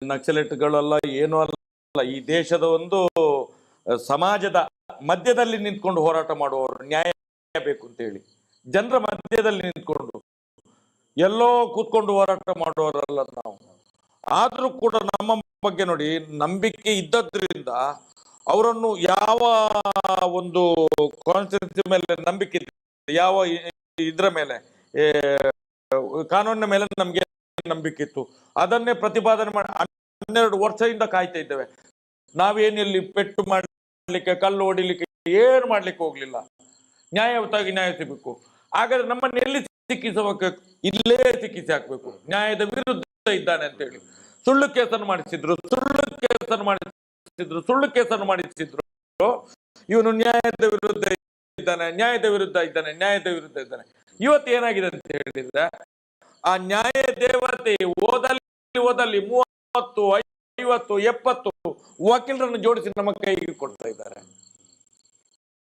B: ನಕ್ಸಲೇಟ್ಗಳೆಲ್ಲ ಏನೂ ಅಲ್ಲ. ಈ ದೇಶದ ಒಂದು ಸಮಾಜದ ಮಧ್ಯದಲ್ಲಿ ನಿಂತ್ಕೊಂಡು ಹೋರಾಟ ಮಾಡುವವರು, ನ್ಯಾಯ ಬೇಕು ಅಂತೇಳಿ ಜನರ ಮಧ್ಯದಲ್ಲಿ ನಿಂತ್ಕೊಂಡು ಎಲ್ಲೋ ಕೂತ್ಕೊಂಡು ಹೋರಾಟ ಮಾಡುವವರಲ್ಲ ನಾವು. ಆದ್ರೂ ಕೂಡ ನಮ್ಮ ಬಗ್ಗೆ ನೋಡಿ, ನಂಬಿಕೆ ಇದ್ದದ್ರಿಂದ ಅವರನ್ನು ಯಾವ ಒಂದು ಕಾನ್ಸ್ಟಿಟ್ಯೂನ್ಸಿ ಮೇಲೆ ನಂಬಿಕೆ, ಯಾವ ಇದ್ರ ಮೇಲೆ, ಕಾನೂನಿನ ಮೇಲೆ ನಮ್ಗೆ ನಂಬಿಕೆ ಇತ್ತು, ಅದನ್ನೇ ಪ್ರತಿಪಾದನೆ ಮಾಡಿ 12 ವರ್ಷದಿಂದ ಕಾಯ್ತಾ ಇದ್ದೇವೆ. ನಾವೇನೆಲ್ಲಿ ಪೆಟ್ಟು ಮಾಡ್ಲಿಕ್ಕೆ, ಕಲ್ಲು ಹೊಡಿಲಿಕ್ಕೆ ಏನು ಮಾಡ್ಲಿಕ್ಕೆ ಹೋಗ್ಲಿಲ್ಲ. ನ್ಯಾಯಯುತವಾಗಿ ನ್ಯಾಯ ಸಿಗಬೇಕು. ಹಾಗಾದ್ರೆ ನಮ್ಮನ್ನು ಎಲ್ಲಿ ಸಿಕ್ಕಿಸಬೇಕು? ಇಲ್ಲೇ ಸಿಕ್ಕಿಸಿ ಹಾಕ್ಬೇಕು. ನ್ಯಾಯದ ವಿರುದ್ಧ ಇದ್ದಾನೆ ಅಂತೇಳಿ ಸುಳ್ಳು ಕೇಸನ್ನು ಮಾಡಿಸಿದ್ರು. ಇವನು ನ್ಯಾಯದ ವಿರುದ್ಧ ಇದ್ದಾನೆ. ಇವತ್ತು ಏನಾಗಿದೆ ಅಂತ ಹೇಳಿದ್ರೆ, ಆ ನ್ಯಾಯ ದೇವತೆ ಓದಲ್ಲಿ 30, 50, 70 ವಕೀಲರನ್ನು ಜೋಡಿಸಿ ನಮ್ಮ ಕೈಗೆ ಕೊಡ್ತಾ ಇದ್ದಾರೆ.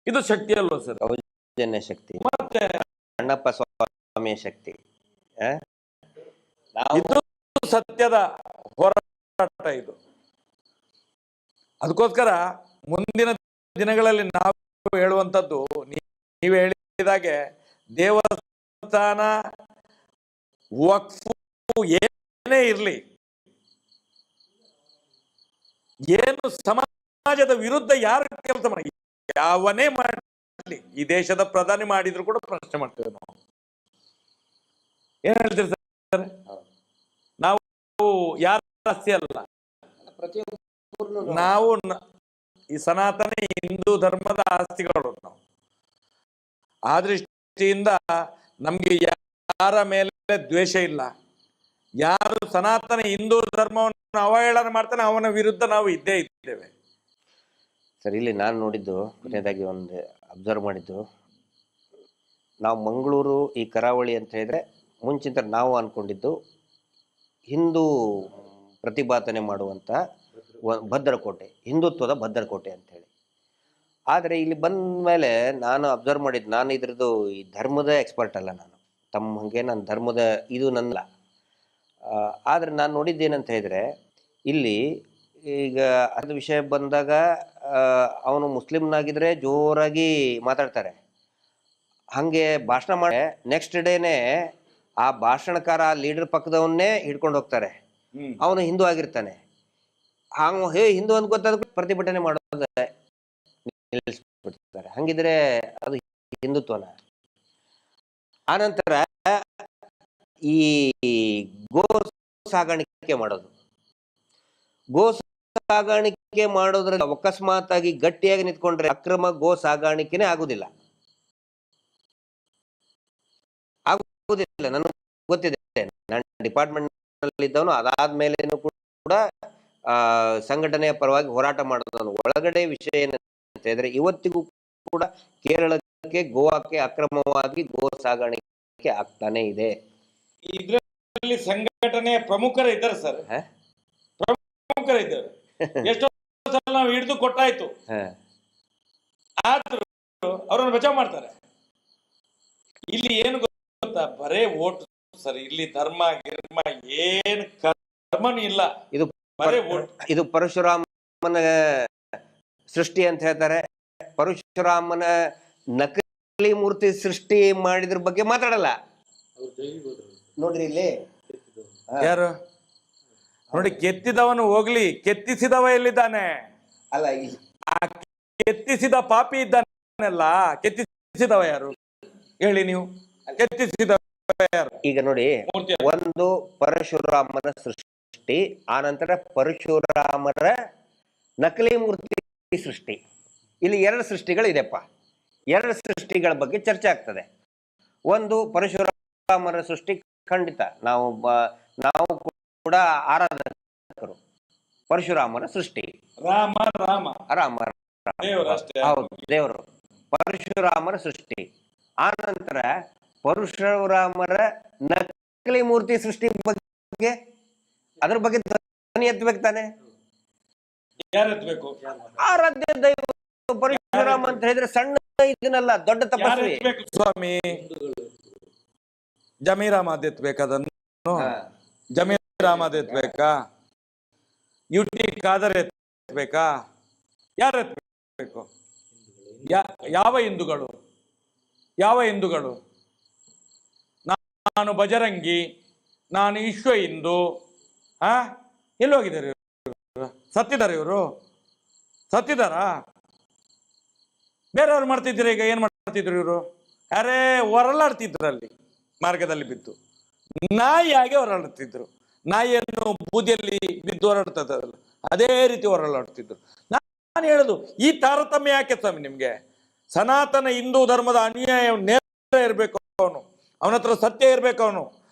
B: ಇದು ಶಕ್ತಿ ಅಲ್ವಾ ಸರ್?
C: ದೌರ್ಜನ್ಯ ಶಕ್ತಿ,
B: ಮತ್ತೆ
C: ಅಣ್ಣಪ್ಪ ಸ್ವಾಮಿಯ ಶಕ್ತಿ.
B: ಇದು ಸತ್ಯದ ಹೋರಾಟ ಇದು. ಅದಕ್ಕೋಸ್ಕರ ಮುಂದಿನ ದಿನಗಳಲ್ಲಿ ನಾವು ಹೇಳುವಂಥದ್ದು, ನೀವು ಹೇಳಿದಾಗೆ ದೇವಸ್ಥಾನ, ವಕ್ಫು ಏನೇ ಇರಲಿ, ಏನು ಸಮಾಜದ ವಿರುದ್ಧ ಯಾರು ಕೆಲಸ ಮಾಡಿ, ಯಾವನೇ ಮಾಡಲಿ, ಈ ದೇಶದ ಪ್ರಧಾನಿ ಮಾಡಿದ್ರು ಕೂಡ ಪ್ರಶ್ನೆ ಮಾಡ್ತೇವೆ ನಾವು. ಏನ್ ಹೇಳ್ತೀರಿ ಸರ್? ನಾವು ಯಾರ ಆಸ್ತಿ ಅಲ್ಲ, ನಾವು ಈ ಸನಾತನ ಹಿಂದೂ ಧರ್ಮದ ಆಸ್ತಿಗಳು ನಾವು. ಆ ದೃಷ್ಟಿಯಿಂದ ನಮ್ಗೆ ಯಾರ ಮೇಲೆ ದ್ವೇಷ ಇಲ್ಲ. ಯಾರು ಸನಾತನ ಹಿಂದೂ ಧರ್ಮವನ್ನು ಅವಹೇಳನ ಮಾಡ್ತಾನೆ ಅವನ ವಿರುದ್ಧ ನಾವು ಇದ್ದೇ ಇದ್ದೇವೆ.
C: ಸರ್, ಇಲ್ಲಿ ನಾನು ನೋಡಿದ್ದು, ಕೊನೆಯದಾಗಿ ಒಂದು ಅಬ್ಸರ್ವ್ ಮಾಡಿದ್ದು, ನಾವು ಮಂಗಳೂರು ಈ ಕರಾವಳಿ ಅಂತ ಹೇಳಿದ್ರೆ ಮುಂಚಿನ ನಾವು ಅನ್ಕೊಂಡಿದ್ದು ಹಿಂದೂ ಪ್ರತಿಭಟನೆ ಮಾಡುವಂಥ ಭದ್ರಕೋಟೆ, ಹಿಂದುತ್ವದ ಭದ್ರಕೋಟೆ ಅಂತ ಹೇಳಿ. ಆದರೆ ಇಲ್ಲಿ ಬಂದ ಮೇಲೆ ನಾನು ಅಬ್ಸರ್ವ್ ಮಾಡಿದ್ದು, ನಾನು ಇದ್ರದ್ದು ಈ ಧರ್ಮದ ಎಕ್ಸ್ಪರ್ಟ್ ಅಲ್ಲ, ನಾನು ತಮ್ಮ ಹಾಗೆ ನಾನು ಧರ್ಮದ ಇದು ನನ್ನಲ್ಲ. ಆದರೆ ನಾನು ನೋಡಿದ್ದೇನಂತ ಹೇಳಿದರೆ, ಇಲ್ಲಿ ಈಗ ಅದು ವಿಷಯ ಬಂದಾಗ ಅವನು ಮುಸ್ಲಿಮ್ನಾಗಿದ್ರೆ ಜೋರಾಗಿ ಮಾತಾಡ್ತಾರೆ. ಹಾಗೆ ಭಾಷಣ ಮಾಡಿ ನೆಕ್ಸ್ಟ್ ಡೇನೆ ಆ ಭಾಷಣಕಾರ ಲೀಡರ್ ಪಕ್ಕದವನ್ನೇ ಹಿಡ್ಕೊಂಡು ಹೋಗ್ತಾರೆ. ಅವನು ಹಿಂದೂ ಆಗಿರ್ತಾನೆ. ಹಿಂದೂ ಅಂತ ಗೊತ್ತಾದ ಪ್ರತಿಭಟನೆ ಮಾಡೋದು ನಿಲ್ಲಿಸ್ಬಿಡ್ತಾರೆ. ಹಂಗಿದ್ರೆ ಅದು ಹಿಂದುತ್ವನ? ಆನಂತರ ಈ ಗೋ ಸಾಗಾಣಿಕೆ ಮಾಡೋದ್ರಲ್ಲಿ ಅಕಸ್ಮಾತ್ ಆಗಿ ಗಟ್ಟಿಯಾಗಿ ನಿಂತ್ಕೊಂಡ್ರೆ ಅಕ್ರಮ ಗೋ ಸಾಗಾಣಿಕೆನೇ ಆಗುದಿಲ್ಲ. ನನಗೆ ಗೊತ್ತಿದೆ, ನಾನು ಡಿಪಾರ್ಟ್ಮೆಂಟ್ ನಲ್ಲಿ ಇದ್ದವನು. ಅದಾದ್ಮೇಲೇನು ಕೂಡ ಸಂಘಟನೆಯ ಪರವಾಗಿ ಹೋರಾಟ ಮಾಡೋದವನು. ಒಳಗಡೆ ವಿಷಯ ಏನಂತ ಹೇಳಿದ್ರೆ, ಇವತ್ತಿಗೂ ಕೂಡ ಕೇರಳಕ್ಕೆ, ಗೋವಾಕ್ಕೆ ಅಕ್ರಮವಾಗಿ ಗೋ ಸಾಗಾಣಿಕೆ ಆಗ್ತಾನೆ ಇದೆ.
B: ಇದರಲ್ಲಿ ಸಂಘಟನೆಯ ಪ್ರಮುಖರು ಇದ್ದಾರೆ ಸರ್, ಪ್ರಮುಖರಿದ್ದಾರೆ. ಎಷ್ಟೋ ಸಲ ನಾವು ಹಿಡಿದು ಕೊಟ್ಟಾಯ್ತು, ಆದ್ರೂ ಅವರನ್ನು ಬಚಾವ್ ಮಾಡ್ತಾರೆ. ಇಲ್ಲಿ ಏನು ಗೊತ್ತಾ, ಬರೇ ಓಟ್ ಸರ್. ಇಲ್ಲಿ ಧರ್ಮ ಗಿರ್ಮ ಏನ್ ಕರ್ಮನೂ ಇಲ್ಲ.
C: ಇದು ಪರಶುರಾಮನ ಸೃಷ್ಟಿ ಅಂತ ಹೇಳ್ತಾರೆ. ಪರಶುರಾಮನ ನಕಲಿ ಮೂರ್ತಿ ಸೃಷ್ಟಿ ಮಾಡಿದ್ರ ಬಗ್ಗೆ ಮಾತಾಡಲ್ಲ. ನೋಡ್ರಿ ಇಲ್ಲಿ
B: ಯಾರು ನೋಡಿ, ಕೆತ್ತಿದವನು ಹೋಗ್ಲಿ, ಕೆತ್ತಿಸಿದವ ಎಲ್ಲಿದ್ದಾನೆ?
C: ಅಲ್ಲ,
B: ಆ ಕೆತ್ತಿಸಿದ ಪಾಪಿ ಇದ್ದಾನಲ್ಲ, ಕೆತ್ತಿಸಿದವ ಯಾರು ಹೇಳಿ ನೀವು? ಕೆತ್ತಿಸಿದವ ಯಾರು?
C: ಈಗ ನೋಡಿ, ಒಂದು ಪರಶುರಾಮನ ಸೃಷ್ಟಿ, ಆನಂತರ ಪರಶುರಾಮರ ನಕಲಿ ಮೂರ್ತಿ ಸೃಷ್ಟಿ. ಇಲ್ಲಿ 2 ಸೃಷ್ಟಿಗಳಿದೆಪ್ಪ. 2 ಸೃಷ್ಟಿಗಳ ಬಗ್ಗೆ ಚರ್ಚೆ ಆಗ್ತದೆ. ಒಂದು ಪರಶುರಾಮರ ಸೃಷ್ಟಿ, ಖಂಡಿತ ನಾವು ಕೂಡ ಆರಾಧಕರು. ಪರಶುರಾಮನ ಸೃಷ್ಟಿ,
B: ರಾಮ
C: ಹೌದು, ದೇವರು. ಪರಶುರಾಮರ ಸೃಷ್ಟಿ. ಆ ನಂತರ ಪರಶುರಾಮರ ನಕಲಿ ಮೂರ್ತಿ ಸೃಷ್ಟಿ ಬಗ್ಗೆ ಅದ್ರ ಬಗ್ಗೆ ಧ್ವನಿ ಎತ್ತಬೇಕು ತಾನೆ.
B: ಯಾರು ಎತ್ತಬೇಕು?
C: ಆರಾಧ್ಯ ದೈವ ಪರಶುರಾಮ ಅಂತ ಹೇಳಿದ್ರೆ ಸಣ್ಣ ಇದನ್ನಲ್ಲ, ದೊಡ್ಡ ತಪಸ್ವಿ.
B: ಸ್ವಾಮಿ ಜಮೀರಾಮಾದ್ ಎತ್ಬೇಕು ಅದನ್ನು, ಜಮೀರಾಮಾದ್ ಎತ್ಬೇಕಾ? ಯುಟಿ ಖಾದರ್ ಎತ್ಬೇಕಾ? ಯಾರು ಎತ್ಬೇಕು? ಯಾವ ಹಿಂದೂಗಳು? ಯಾವ ಹಿಂದೂಗಳು? ನಾನು ಬಜರಂಗಿ, ನಾನು ವಿಶ್ವ ಹಿಂದೂ. ಎಲ್ಲಿ ಹೋಗಿದ್ದಾರೆ ಇವರು? ಸತ್ತಿದ್ದಾರೆ ಇವರು? ಸತ್ತಿದಾರಾ? ಬೇರೆಯವ್ರು ಮಾಡ್ತಿದ್ರು. ಈಗ ಏನ್ ಮಾಡ್ತಿದ್ರು ಇವರು? ಅರೆ ಹೊರಳಾಡ್ತಿದ್ರು ಅಲ್ಲಿ ಮಾರ್ಗದಲ್ಲಿ ಬಿದ್ದು, ನಾಯಿಯಾಗಿ ಹೊರಳಾಡ್ತಿದ್ರು. ನಾಯಿಯನ್ನು ಬೂದಿಯಲ್ಲಿ ಬಿದ್ದು ಹೊರಡ್ತದಲ್ಲ, ಅದೇ ರೀತಿ ಹೊರಳಾಡ್ತಿದ್ರು. ನಾನು ಹೇಳುದು, ಈ ತಾರತಮ್ಯ ಯಾಕೆ ಸ್ವಾಮಿ ನಿಮ್ಗೆ? ಸನಾತನ ಹಿಂದೂ ಧರ್ಮದ ಅನ್ಯಾಯ ನೇರ ಇರ್ಬೇಕು ಅವನು, ಅವನ ಹತ್ರ ಸತ್ಯ ಇರ್ಬೇಕು,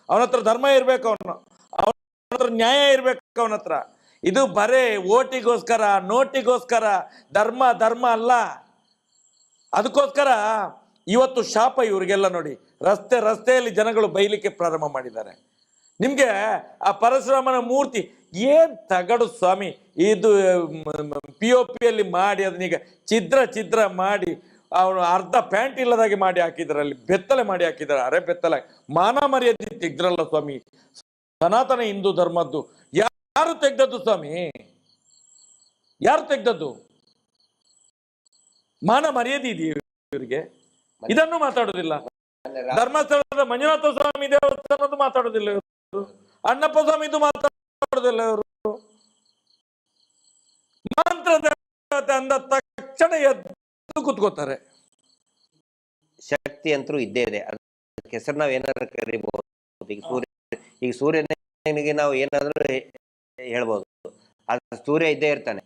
B: ಅವನ ಹತ್ರ ಧರ್ಮ ಇರ್ಬೇಕು, ಅವನ ಹತ್ರ ನ್ಯಾಯ ಇರ್ಬೇಕು ಅವನ ಹತ್ರ. ಇದು ಬರೇ ಓಟಿಗೋಸ್ಕರ, ನೋಟಿಗೋಸ್ಕರ ಧರ್ಮ ಧರ್ಮ ಅಲ್ಲ. ಅದಕ್ಕೋಸ್ಕರ ಇವತ್ತು ಶಾಪ ಇವ್ರಿಗೆಲ್ಲ ನೋಡಿ, ರಸ್ತೆಯಲ್ಲಿ ಜನಗಳು ಬೈಲಿಕ್ಕೆ ಪ್ರಾರಂಭ ಮಾಡಿದ್ದಾರೆ. ನಿಮ್ಗೆ ಆ ಪರಶುರಾಮನ ಮೂರ್ತಿ ಏನ್ ತಗಡು ಸ್ವಾಮಿ, ಇದು POPಯಲ್ಲಿ ಮಾಡಿ ಅದನ್ನೀಗ ಛಿದ್ರ ಮಾಡಿ ಅವನು ಅರ್ಧ ಪ್ಯಾಂಟ್ ಇಲ್ಲದಾಗೆ ಮಾಡಿ ಹಾಕಿದ್ದಾರೆ, ಅಲ್ಲಿ ಬೆತ್ತಲೆ ಮಾಡಿ ಹಾಕಿದ್ದಾರೆ. ಅರೆ ಬೆತ್ತಲೆ ಮಾನ ಮರ್ಯಾದೆ ತೆಗ್ದ್ರಲ್ಲ ಸ್ವಾಮಿ. ಸನಾತನ ಹಿಂದೂ ಧರ್ಮದ್ದು ಯಾರು ತೆಗ್ದದ್ದು ಸ್ವಾಮಿ? ಯಾರು ತೆಗ್ದದ್ದು? ಮಾನ ಮರ್ಯಾದೆ ಇದೆಯಾ ಇವರಿಗೆ? ಇದನ್ನು ಮಾತಾಡುದಿಲ್ಲ. ಧರ್ಮಸ್ಥಳದ ಮಂಜುನಾಥ ಸ್ವಾಮಿ ದೇವಸ್ಥಾನದ್ದು ಮಾತಾಡುದಿಲ್ಲ ಇವರು, ಅಣ್ಣಪ್ಪ ಸ್ವಾಮಿದು ಮಾತಾಡುದಿಲ್ಲ ಇವರು. ಮಂತ್ರ ದೇವತೆ ಅಂದ ತಕ್ಷಣ ಎದ್ದು ಕೂತ್ಕೋತಾರೆ.
C: ಶಕ್ತಿ ಅಂತೂ ಇದ್ದೇ ಇದೆ, ಅದಕ್ಕೆ ಹೆಸರು ನಾವ್ ಏನಾದ್ರು ಕರಿಬಹುದು. ಈಗ ಸೂರ್ಯನಿಗೆ ನಾವು ಏನಾದ್ರೂ ಹೇಳ್ಬೋದು, ಆದ್ರೆ ಸೂರ್ಯ ಇದ್ದೇ ಇರ್ತಾನೆ.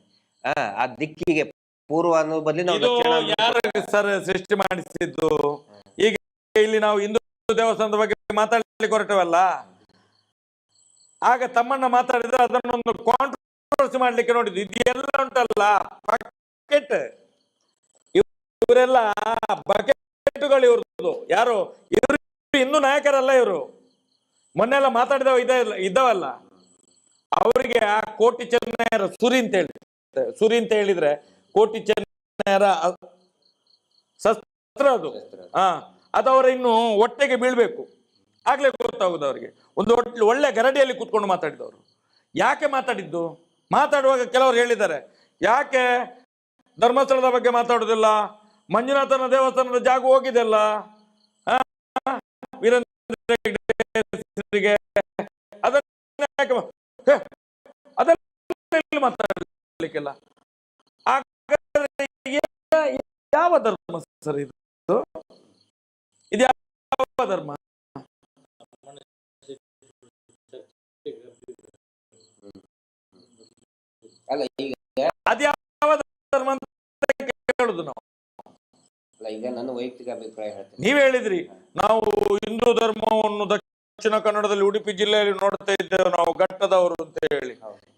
C: ಆ ದಿಕ್ಕಿಗೆ ಪೂರ್ವ ಅನ್ನೋ ಬದಲಿ ನಾವು ದಕ್ಷಿಣ.
B: ಯಾರು ಸರ್ ಸೃಷ್ಟಿ ಮಾಡಿಸಿದ್ದು? ಈಗ ಇಲ್ಲಿ ನಾವು ಹಿಂದೂ ದೇವಸ್ಥಾನದ ಬಗ್ಗೆ ಮಾತಾಡ್ಲಿಕ್ಕೆ ಹೊರಟವಲ್ಲ, ಆಗ ತಮ್ಮಣ್ಣ ಮಾತಾಡಿದ್ರೆ ಅದನ್ನೊಂದು ಕಾಂಟ್ರವರ್ಸಿ ಮಾಡ್ಲಿಕ್ಕೆ ನೋಡಿದ್ದು. ಇದೆಲ್ಲ ಉಂಟಲ್ಲ ಬಕೆಟ್, ಇವರೆಲ್ಲ ಬಕೆಟ್ಗಳು ಇವ್ರದ್ದು. ಯಾರು ಇವರು? ಇನ್ನೂ ನಾಯಕರಲ್ಲ ಇವರು. ಮೊನ್ನೆಲ್ಲ ಮಾತಾಡಿದವ ಇದ್ದವಲ್ಲ, ಅವರಿಗೆ ಆ ಕೋಟಿ ಚೆನ್ನೈಯರ ಸುರಿ ಅಂತ ಹೇಳಿದ್ರೆ ಕೋಟಿ ಚೆನ್ನೈಯರ ಶಸ್ತ್ರ ಅದು. ಅದವರ ಇನ್ನು ಹೊಟ್ಟೆಗೆ ಬೀಳ್ಬೇಕು, ಆಗ್ಲೇ ಗೊತ್ತಾಗುದು ಅವರಿಗೆ. ಒಂದು ಒಳ್ಳೆ ಗರಡಿಯಲ್ಲಿ ಕೂತ್ಕೊಂಡು ಮಾತಾಡಿದವರು. ಯಾಕೆ ಮಾತಾಡಿದ್ದು? ಮಾತಾಡುವಾಗ ಕೆಲವರು ಹೇಳಿದ್ದಾರೆ, ಯಾಕೆ ಧರ್ಮಸ್ಥಳದ ಬಗ್ಗೆ ಮಾತಾಡುದಿಲ್ಲ, ಮಂಜುನಾಥನ ದೇವಸ್ಥಾನದ ಜಾಗ ಹೋಗಿದೆಲ್ಲ, ವೀರೇಂದ್ರ ಹೆಗ್ಗಡೆಗೆ ಅದನ್ನ ಮಾತಾಡಲಿಕ್ಕೆಲ್ಲ. ಯಾವ ಧರ್ಮ ಸರ್ ಇದು? ಇದು ಯಾವ ಧರ್ಮ?
C: ಅಲ್ಲ ಈಗ
B: ಅದ್ಯಾವ ಧರ್ಮ ಅಂತ ಕೇಳುದು ನಾವು.
C: ಅಲ್ಲ ಈಗ ನನ್ನ ವೈಯಕ್ತಿಕ ಅಭಿಪ್ರಾಯ ಹೇಳ್ತೇನೆ.
B: ನೀವ್ ಹೇಳಿದ್ರಿ ನಾವು ಹಿಂದೂ ಧರ್ಮವನ್ನು ದಕ್ಷಿಣ ಕನ್ನಡದಲ್ಲಿ ಉಡುಪಿ ಜಿಲ್ಲೆಯಲ್ಲಿ ನೋಡ್ತಾ ಇದ್ದೇವೆ ನಾವು ಘಟ್ಟದವರು ಅಂತ ಹೇಳಿ.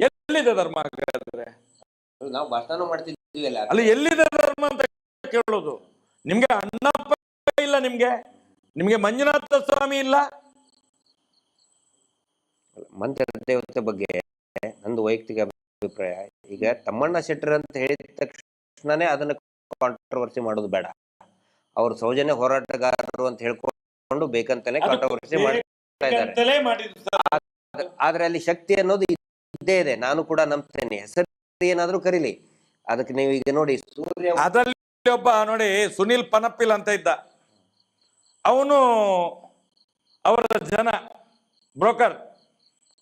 B: ಎಲ್ಲಿದೆ ಧರ್ಮ ಹಾಗಾದ್ರೆ?
C: ನಾವು ಭಾಷಣ ಮಾಡ್ತಿದ್ವಿ ಅಲ್ಲ,
B: ಅಲ್ಲಿ ಎಲ್ಲಿದೆ ಧರ್ಮ ಅಂತ ಕೇಳೋದು. ನಿಮ್ಗೆ ಅಣ್ಣಪ್ಪ ಇಲ್ಲ, ನಿಮ್ಗೆ ಮಂಜುನಾಥ ಸ್ವಾಮಿ ಇಲ್ಲ.
C: ಮಂತ್ರ ದೇವತೆ ಬಗ್ಗೆ ನಂದು ವೈಯಕ್ತಿಕ ಅಭಿಪ್ರಾಯ. ಈಗ ತಮ್ಮಣ್ಣ ಶೆಟ್ಟರ್ ಅಂತ ಹೇಳಿದ ತಕ್ಷಣನೇ ಅದನ್ನ ಕಾಂಟ್ರವರ್ಸಿ ಮಾಡೋದು ಬೇಡ. ಅವ್ರು ಸೌಜನ್ಯ ಹೋರಾಟಗಾರರು ಅಂತ ಹೇಳ್ಕೊಂಡು ಬೇಕಂತಾನೆ ಕಾಂಟ್ರವರ್ಸಿ ಮಾಡ್ತಾ ಇದ್ದಾರೆ. ಆದ್ರೆ ಅಲ್ಲಿ ಶಕ್ತಿ ಅನ್ನೋದು ಇದ್ದೇ ಇದೆ, ನಾನು ಕೂಡ ನಂಬ್ತೇನೆ. ಹೆಸರು ಏನಾದ್ರೂ ಕರೀಲಿ, ಅದಕ್ಕೆ ನೀವು ಈಗ ನೋಡಿ ಸೂರ್ಯ
B: ಅದರಲ್ಲಿ ಒಬ್ಬ ನೋಡಿ ಸುನಿಲ್ ಪನಪ್ಪಿಲ್ ಅಂತ ಇದ್ದ, ಅವನು ಅವರ ಜನ ಬ್ರೋಕರ್,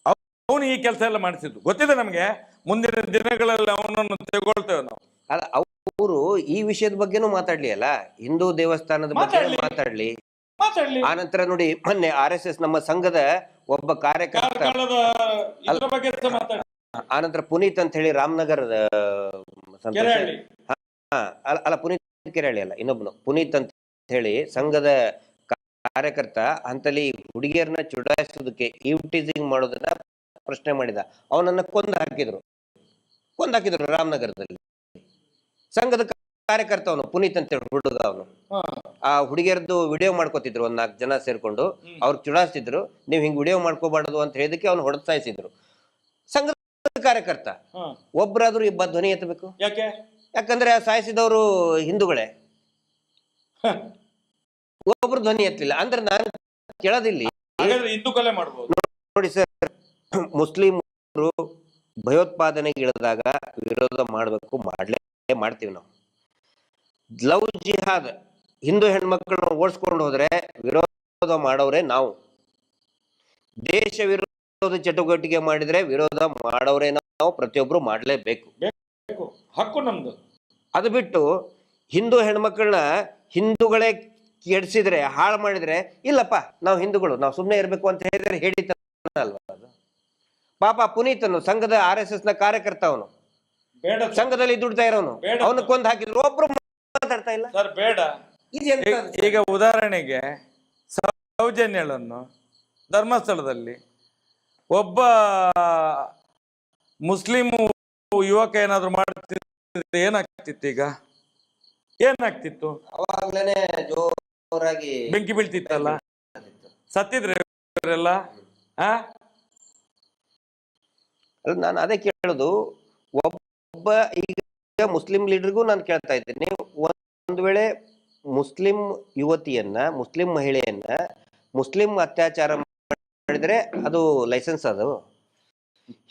B: ಅವನು ಈ ಕೆಲಸ ಎಲ್ಲ ಮಾಡಿಸಿದ್ದು ಗೊತ್ತಿದೆ ನಮ್ಗೆ. ಮುಂದಿನ ದಿನಗಳಲ್ಲಿ ಅವನನ್ನು ತೆಗೊಳ್ತೇವೆ ನಾವು.
C: ಅಲ್ಲ ಅವರು ಈ ವಿಷಯದ ಬಗ್ಗೆನೂ ಮಾತಾಡ್ಲಿ ಅಲ್ಲ, ಹಿಂದೂ ದೇವಸ್ಥಾನದ ಬಗ್ಗೆ ಮಾತಾಡ್ಲಿ. ಆನಂತರ ನೋಡಿ ಮೊನ್ನೆ RSS ನಮ್ಮ ಸಂಘದ ಒಬ್ಬ ಕಾರ್ಯಕರ್ತ, ಆನಂತರ ಪುನೀತ್ ಅಂತ ಹೇಳಿ ರಾಮನಗರದ ಅಲ್ಲ ಪುನೀತ್ ಕೆರಳಿ ಅಲ್ಲ, ಇನ್ನೊಬ್ನು ಪುನೀತ್ ಅಂತ ಹೇಳಿ ಸಂಘದ ಕಾರ್ಯಕರ್ತ ಅಂತಲ್ಲಿ ಹುಡುಗಿಯರನ್ನ ಚುಡಾಯಿಸೋದಕ್ಕೆ ಈವ್ಟೀಸಿಂಗ್ ಮಾಡೋದನ್ನ ಪ್ರಶ್ನೆ ಮಾಡಿದ. ಅವನನ್ನ ಕೊಂದು ಹಾಕಿದ್ರು ರಾಮನಗರದಲ್ಲಿ. ಸಂಘದ ಕಾರ್ಯಕರ್ತ ಅವನು, ಪುನೀತ್ ಅಂತ ಹೇಳಿ ಹುಡುಗ ಅವನು. ಆ ಹುಡುಗಿಯರದ್ದು ವಿಡಿಯೋ ಮಾಡ್ಕೋತಿದ್ರು, ಒಂದ್ 4 ಜನ ಸೇರ್ಕೊಂಡು ಅವ್ರು ಚುಡಾಯಿಸ್ತಿದ್ರು. ನೀವು ಹಿಂಗ್ ವಿಡಿಯೋ ಮಾಡ್ಕೋಬಾರ್ದು ಅಂತ ಹೇಳಿದಕ್ಕೆ ಅವ್ನು ಹೊಡೆಸಾಯಿಸಿದ್ರು. ಸಂಘದ ಕಾರ್ಯಕರ್ತ ಒಬ್ರಾದ್ರೂ ಇಬ್ಬ ಧ್ವನಿ ಎತ್ತಬೇಕು. ಯಾಕಂದ್ರೆ ಆ ಸಾಯಿಸಿದವರು ಹಿಂದೂಗಳೇ, ಒಬ್ರು ಧ್ವನಿ ಎತ್ತಲಿಲ್ಲ ಅಂದ್ರೆ ನಾನು ಕೇಳೋದಿಲ್ಲಿ.
B: ಹಿಂದೂ ಕಲೆ ಮಾಡಬಹುದು
C: ನೋಡಿ ಸರ್, ಮುಸ್ಲಿಮರು ಭಯೋತ್ಪಾದನೆಗೆ ಇಳಿದಾಗ ವಿರೋಧ ಮಾಡಬೇಕು, ಮಾಡ್ತೀವಿ ನಾವು. ಲವ್ ಜಿಹಾದ್, ಹಿಂದೂ ಹೆಣ್ಮಕ್ಳನ್ನ ಓಡಿಸ್ಕೊಂಡು ಹೋದ್ರೆ ವಿರೋಧ ಮಾಡೋರೆ ನಾವು. ದೇಶ ವಿರೋಧ ಚಟುವಟಿಕೆ ಮಾಡಿದ್ರೆ ವಿರೋಧ ಮಾಡೋರೆ ನಾವು, ಪ್ರತಿಯೊಬ್ರು ಮಾಡ್ಲೇಬೇಕು,
B: ಹಕ್ಕು ನಮ್ದು. ಅದು
C: ಬಿಟ್ಟು ಹಿಂದೂ ಹೆಣ್ಮಕ್ಳನ್ನ ಹಿಂದೂಗಳೇ ಕೆಡಿಸಿದ್ರೆ, ಹಾಳು ಮಾಡಿದ್ರೆ, ಇಲ್ಲಪ್ಪ ನಾವು ಹಿಂದೂಗಳು, ನಾವು ಸುಮ್ಮನೆ ಇರ್ಬೇಕು ಅಂತ ಹೇಳಿದ್ರೆ ಹೇಳಿತಲ್ವ ಅದು. ಪಾಪ ಪುನೀತನು ಸಂಘದ RSS ನ ಕಾರ್ಯಕರ್ತ, ಅವನು ಸಂಘದಲ್ಲಿ ದುಡ್ತಾ ಇರೋನು, ಅವನು ಕೊಂದು ಹಾಕಿದ್ರು, ಒಬ್ರು ಮಾತಾಡ್ತಾ ಇಲ್ಲ
B: ಸರ್. ಬೇಡ. ಈಗ ಉದಾಹರಣೆಗೆ ಸೌಜನ್ಯಳನ್ನು ಧರ್ಮಸ್ಥಳದಲ್ಲಿ ಒಬ್ಬ ಮುಸ್ಲಿಂ ಯುವಕ ಏನಾದ್ರು ಮಾಡ್ತಿದ್ರೆ ಏನಾಗ್ತಿತ್ತು? ಈಗ ಏನಾಗ್ತಿತ್ತು?
C: ಅವಾಗ್ಲೇನೆ ಜೋರಾಗಿ
B: ಬೆಂಕಿ ಬೀಳ್ತಿತ್ತಲ್ಲ, ಸತ್ತಿದ್ರೆ ಇವರೆಲ್ಲ.
C: ನಾನು ಅದೇ ಕೇಳೋದು, ಒಬ್ಬ ಈಗ ಮುಸ್ಲಿಂ ಲೀಡರ್ಗೂ ನಾನು ಕೇಳ್ತಾ ಇದ್ದೀನಿ, ಒಂದು ವೇಳೆ ಮುಸ್ಲಿಂ ಯುವತಿಯನ್ನ, ಮುಸ್ಲಿಂ ಮಹಿಳೆಯನ್ನ ಮುಸ್ಲಿಂ ಅತ್ಯಾಚಾರ ಮಾಡಿದ್ರೆ ಅದು ಲೈಸೆನ್ಸ್? ಅದು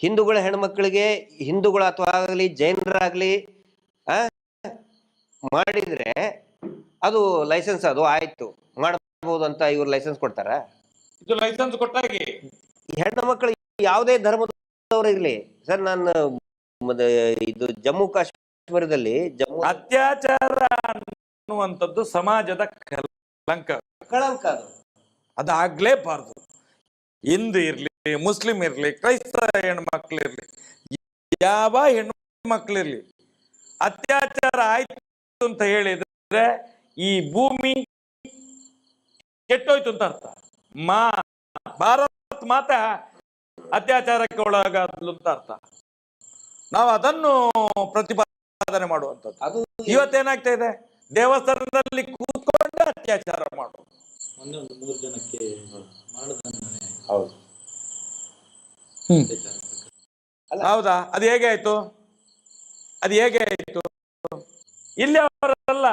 C: ಹಿಂದೂಗಳ ಹೆಣ್ಮಕ್ಳಿಗೆ, ಹಿಂದೂಗಳ ಅಥವಾ ಆಗಲಿ ಜೈನರಾಗ್ಲಿ ಮಾಡಿದ್ರೆ ಅದು ಲೈಸೆನ್ಸ್? ಅದು ಆಯ್ತು ಮಾಡಬಹುದು ಅಂತ ಇವ್ರು ಲೈಸೆನ್ಸ್ ಕೊಡ್ತಾರ?
B: ಇದು ಲೈಸೆನ್ಸ್ ಕೊಟ್ಟಾಗಿ
C: ಹೆಣ್ಣು ಮಕ್ಕಳು ಯಾವುದೇ ಧರ್ಮದವರು ಇರ್ಲಿ ಸರ್. ನಾನು ಇದು ಜಮ್ಮು ಕಾಶ್ಮೀರದಲ್ಲಿ
B: ಅತ್ಯಾಚಾರ ಅನ್ನುವಂಥದ್ದು ಸಮಾಜದ ಕಳಂಕ. ಅದಾಗ್ಲೇಬಾರ್ದು. ಹಿಂದೂ ಇರ್ಲಿ, ಮುಸ್ಲಿಂ ಇರ್ಲಿ, ಕ್ರೈಸ್ತ ಹೆಣ್ಮಕ್ಳಿರ್ಲಿ, ಯಾವ ಹೆಣ್ಣು ಮಕ್ಳಿರ್ಲಿ, ಅತ್ಯಾಚಾರ ಆಯ್ತು ಅಂತ ಹೇಳಿದ್ರೆ ಈ ಭೂಮಿ ಕೆಟ್ಟೋಯ್ತು ಅಂತ ಅರ್ಥ. ಭಾರತ ಮಾತಾ ಅತ್ಯಾಚಾರಕ್ಕೆ ಒಳಗಾದ್ಲು ಅಂತ ಅರ್ಥ. ನಾವು ಅದನ್ನು ಪ್ರತಿಪಾದನೆ ಮಾಡುವಂಥದ್ದು. ಅದು ಇವತ್ತೇನಾಗ್ತಾ ಇದೆ, ದೇವಸ್ಥಾನದಲ್ಲಿ ಕೂತ್ಕೊಂಡು ಅತ್ಯಾಚಾರ ಮಾಡೋದು.
A: ಮೊನ್ನೆ 3 ಜನಕ್ಕೆ ಮರಣದಂಡನೆ.
C: ಹೌದು.
B: ಹೌದಾ? ಅದು ಹೇಗೆ ಆಯ್ತು? ಇಲ್ಲಿ ಅವರಲ್ಲ,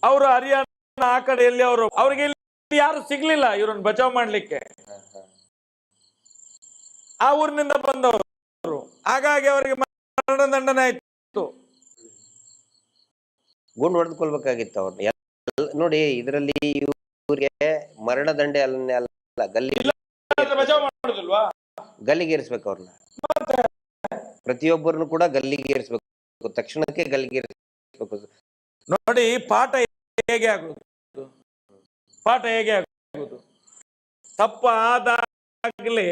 B: ಅವರು ಹರಿಯಾಣ ಆ ಕಡೆ ಎಲ್ಲಿ ಅವರು, ಅವ್ರಿಗೆ ಇಲ್ಲಿ ಯಾರು ಸಿಗ್ಲಿಲ್ಲ ಇವ್ರನ್ನ ಬಚಾವ್ ಮಾಡ್ಲಿಕ್ಕೆ. ಆ ಊರಿನಿಂದ ಬಂದವರು, ಹಾಗಾಗಿ ಅವರಿಗೆ ಮರಣದಂಡನೆ ಆಯ್ತು.
C: ಗುಂಡು ಹೊಡೆದುಕೊಳ್ಬೇಕಾಗಿತ್ತು ಅವ್ರನ್ನ. ನೋಡಿ, ಇದರಲ್ಲಿ ಇವ್ರಿಗೆ ಮರಣದಂಡೆ ಅಲ್ಲ, ಗಲ್ಲಿಗೇರಿಸ್ಬೇಕು ಅವ್ರನ್ನ. ಪ್ರತಿಯೊಬ್ಬರನ್ನು ಕೂಡ ಗಲ್ಲಿಗೇರಿಸ್ಬೇಕು, ತಕ್ಷಣಕ್ಕೆ ಗಲ್ಲಿಗೇರಿಸ್ಬೇಕು.
B: ನೋಡಿ, ಪಾಠ ಹೇಗೆ ಆಗುದು? ತಪ್ಪು ಆದಾಗ್ಲೇ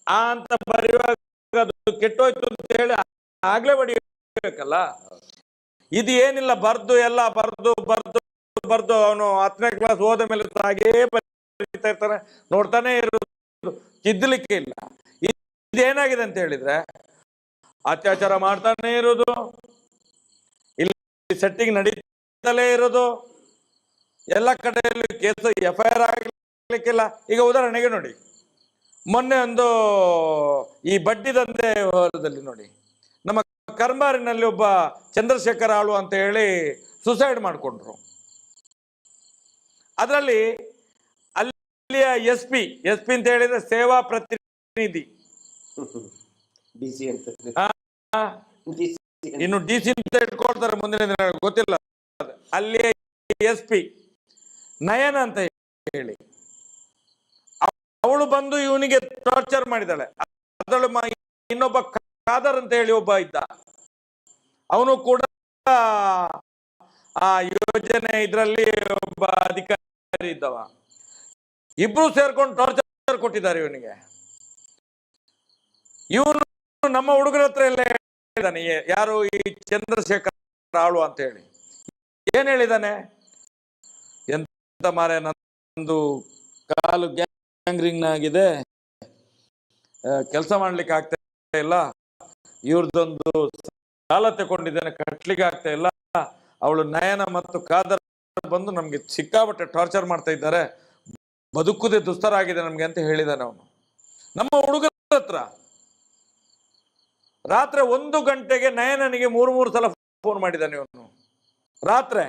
B: ಅಂತ ಬರೆಯುವಾಗ ಅದು ಕೆಟ್ಟೋಯ್ತು ಅಂತ ಹೇಳಿ ಆಗ್ಲೇ ಬಡಿಬೇಕಲ್ಲ. ಇದು ಏನಿಲ್ಲ, ಎಲ್ಲ ಬರ್ದು ಅವನು 10ನೇ ಕ್ಲಾಸ್ ಹೋದ ಮೇಲೆ ಹಾಗೇ ಬರೀತಾ ಇರ್ತಾನೆ, ನೋಡ್ತಾನೆ ಇರೋದು, ತಿದ್ದಲಿಕ್ಕೆ ಇಲ್ಲ. ಇದೇನಾಗಿದೆ ಅಂತ ಹೇಳಿದ್ರೆ ಅತ್ಯಾಚಾರ ಮಾಡ್ತಾನೆ ಇರೋದು, ಇಲ್ಲಿ ಸೆಟ್ಟಿಂಗ್ ನಡೀತಲೇ ಇರೋದು, ಎಲ್ಲ ಕಡೆಯಲ್ಲಿ ಕೇಸ್ FIR ಆಗ್ಲಿಕ್ಕಿಲ್ಲ. ಈಗ ಉದಾಹರಣೆಗೆ ನೋಡಿ, ಮೊನ್ನೆ ಒಂದು ಈ ಬಡ್ಡಿ ದಂಧೆ ಹೊರದಲ್ಲಿ ನೋಡಿ, ನಮ್ಮ ಕರ್ಮಾರಿನಲ್ಲಿ ಒಬ್ಬ ಚಂದ್ರಶೇಖರ್ ಆಳು ಅಂತ ಹೇಳಿ ಸುಸೈಡ್ ಮಾಡಿಕೊಂಡ್ರು. ಅದರಲ್ಲಿ ಅಲ್ಲಿಯ SP ಅಂತ ಹೇಳಿದ್ರೆ ಸೇವಾ ಪ್ರತಿನಿಧಿ, ಇನ್ನು DC ಅಂತ ಇಟ್ಕೊಳ್ತಾರೆ ಮುಂದಿನ ದಿನ, ಗೊತ್ತಿಲ್ಲ. ಅಲ್ಲಿಯ SP ನಯನ ಅಂತ ಹೇಳಿ ಅವಳು ಬಂದು ಇವನಿಗೆ ಟಾರ್ಚರ್ ಮಾಡಿದಾಳೆ. ಅದಳು ಇನ್ನೊಬ್ಬ ಖಾದರ್ ಅಂತ ಹೇಳಿ ಒಬ್ಬ ಇದ್ದ, ಅವನು ಕೂಡ ಆ ಯೋಜನೆ ಇದರಲ್ಲಿ ಒಬ್ಬ ಅಧಿಕಾರಿ ಇದ್ದವ. ಇಬ್ರು ಸೇರ್ಕೊಂಡು ಟಾರ್ಚರ್ ಕೊಟ್ಟಿದ್ದಾರೆ ಇವನಿಗೆ. ಇವನು ನಮ್ಮ ಹುಡುಗರ ಹತ್ರ ಎಲ್ಲ ಹೇಳಿದಾನೆ, ಯಾರು ಈ ಚಂದ್ರಶೇಖರ್ ಆಳು ಅಂತ ಹೇಳಿ. ಏನ್ ಹೇಳಿದಾನೆ? ಎಂತ ಮಾರೆ, ನಂದು ಕಾಲು ಗ್ಯಾಂಗ್ರಿಂಗ್ ಆಗಿದೆ, ಕೆಲಸ ಮಾಡ್ಲಿಕ್ಕೆ ಆಗ್ತಾ ಇಲ್ಲ, ಇವ್ರದೊಂದು ಸಾಲ ತಗೊಂಡಿದ್ದೇನೆ, ಕಟ್ಲಿಕ್ಕೆ ಆಗ್ತಾ ಇಲ್ಲ, ಅವಳು ನಯನ ಮತ್ತು ಕಾದರ್ ಬಂದು ನಮ್ಗೆ ಸಿಕ್ಕಾಪಟ್ಟೆ ಟಾರ್ಚರ್ ಮಾಡ್ತಾ ಇದ್ದಾರೆ, ಬದುಕುದೇ ದುಸ್ತರ ಆಗಿದೆ ನಮ್ಗೆ ಅಂತ ಹೇಳಿದಾನೆ ಅವನು. ನಮ್ಮ ಹುಡುಗರ ಹತ್ರ ರಾತ್ರಿ 1 ಗಂಟೆಗೆ ನಯನನಿಗೆ 3 ಸಲ ಫೋನ್ ಮಾಡಿದ್ದಾನೆ ಅವನು. ರಾತ್ರಿ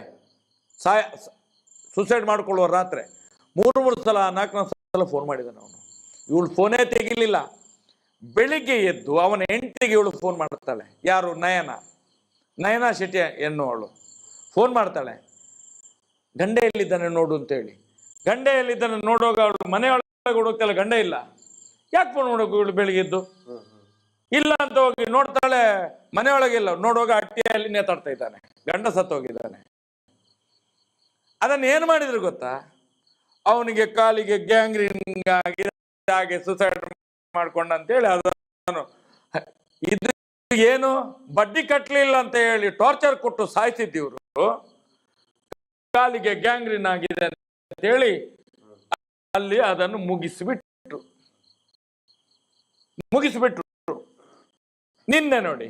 B: ಸುಸೈಡ್ ಮಾಡ್ಕೊಳ್ಳುವ ರಾತ್ರಿ 3 ಸಲ 4 ಸಲ ಫೋನ್ ಮಾಡಿದ್ದಾನೆ ಅವನು. ಇವಳು ಫೋನೇ ತೆಗಿಲಿಲ್ಲ. ಬೆಳಿಗ್ಗೆ ಎದ್ದು ಅವನ ಹೆಂಡತಿಗೆ ಇವಳು ಫೋನ್ ಮಾಡ್ತಾಳೆ. ಯಾರು? ನಯನ ಶೆಟ್ಟಿ ಎನ್ನುವಳು ಫೋನ್ ಮಾಡ್ತಾಳೆ, ಗಂಡ ಎಲ್ಲಿದ್ದಾನೆ ನೋಡು ಅಂತೇಳಿ. ಗಂಡ ಎಲ್ಲಿದ್ದಾನೆ ನೋಡುವಾಗ ಅವಳು ಮನೆಯೊಳಗೆ ಹುಡುಕ್ತಾಳೆ, ಗಂಡ ಇಲ್ಲ. ಯಾಕೆ ಫೋನ್ ಮಾಡೋಕು ಇವಳು ಬೆಳಿಗ್ಗೆ ಎದ್ದು? ಇಲ್ಲ ಅಂತ ಹೋಗಿ ನೋಡ್ತಾಳೆ, ಮನೆಯೊಳಗಿಲ್ಲ. ನೋಡುವಾಗ ಅಟ್ಟಿಯಲ್ಲಿ ನೇತಾಡ್ತಾ ಇದ್ದಾನೆ, ಗಂಡ ಸತ್ತೋಗಿದ್ದಾನೆ. ಅದನ್ನ ಏನು ಮಾಡಿದ್ರು ಗೊತ್ತಾ? ಅವನಿಗೆ ಕಾಲಿಗೆ ಗ್ಯಾಂಗ್ರೀನ್ ಆಗಿ ಹಾಗೆ ಸುಸೈಡ್ ಮಾಡ್ಕೊಂಡ ಅಂತೇಳಿ ಅದನ್ನು ಇದು ಏನು ಬಡ್ಡಿ ಕಟ್ಟಲಿಲ್ಲ ಅಂತ ಹೇಳಿ ಟಾರ್ಚರ್ ಕೊಟ್ಟು ಸಾಯಿಸಿದ್ದೀವ್ರು. ಕಾಲಿಗೆ ಗ್ಯಾಂಗ್ರೀನ್ ಆಗಿದೆ ಅಂತ ಹೇಳಿ ಅಲ್ಲಿ ಅದನ್ನು ಮುಗಿಸಿಬಿಟ್ರು. ನಿನ್ನೆ ನೋಡಿ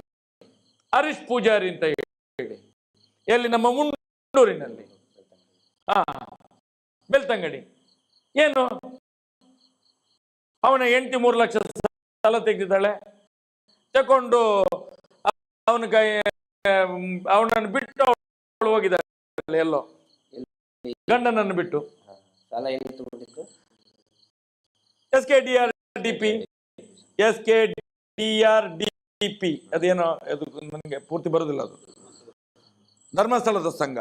B: ಹರೀಶ್ ಪೂಜಾರಿ ಅಂತ ಹೇಳಿ ಎಲ್ಲಿ ನಮ್ಮ ಮುಂಡೂರಿನಲ್ಲಿ ಬೆಳ್ತಂಗಡಿ, ಏನು ಅವನ ಹೆಂಡತಿ 3 ಲಕ್ಷ ಸಾಲ ತೆಗೆದಿದ್ದಾಳೆ. ತಕೊಂಡು ಅವನ ಕೈ ಅವನನ್ನು ಬಿಟ್ಟು ಅವಳು ಹೋಗಿದ್ದಾಳೆ ಎಲ್ಲೋ, ಗಂಡನನ್ನು ಬಿಟ್ಟು. SKDRDP ಅದೇನೋ ಅದು ನನಗೆ ಪೂರ್ತಿ ಬರೋದಿಲ್ಲ. ಅದು ಧರ್ಮಸ್ಥಳ ಸಂಘ.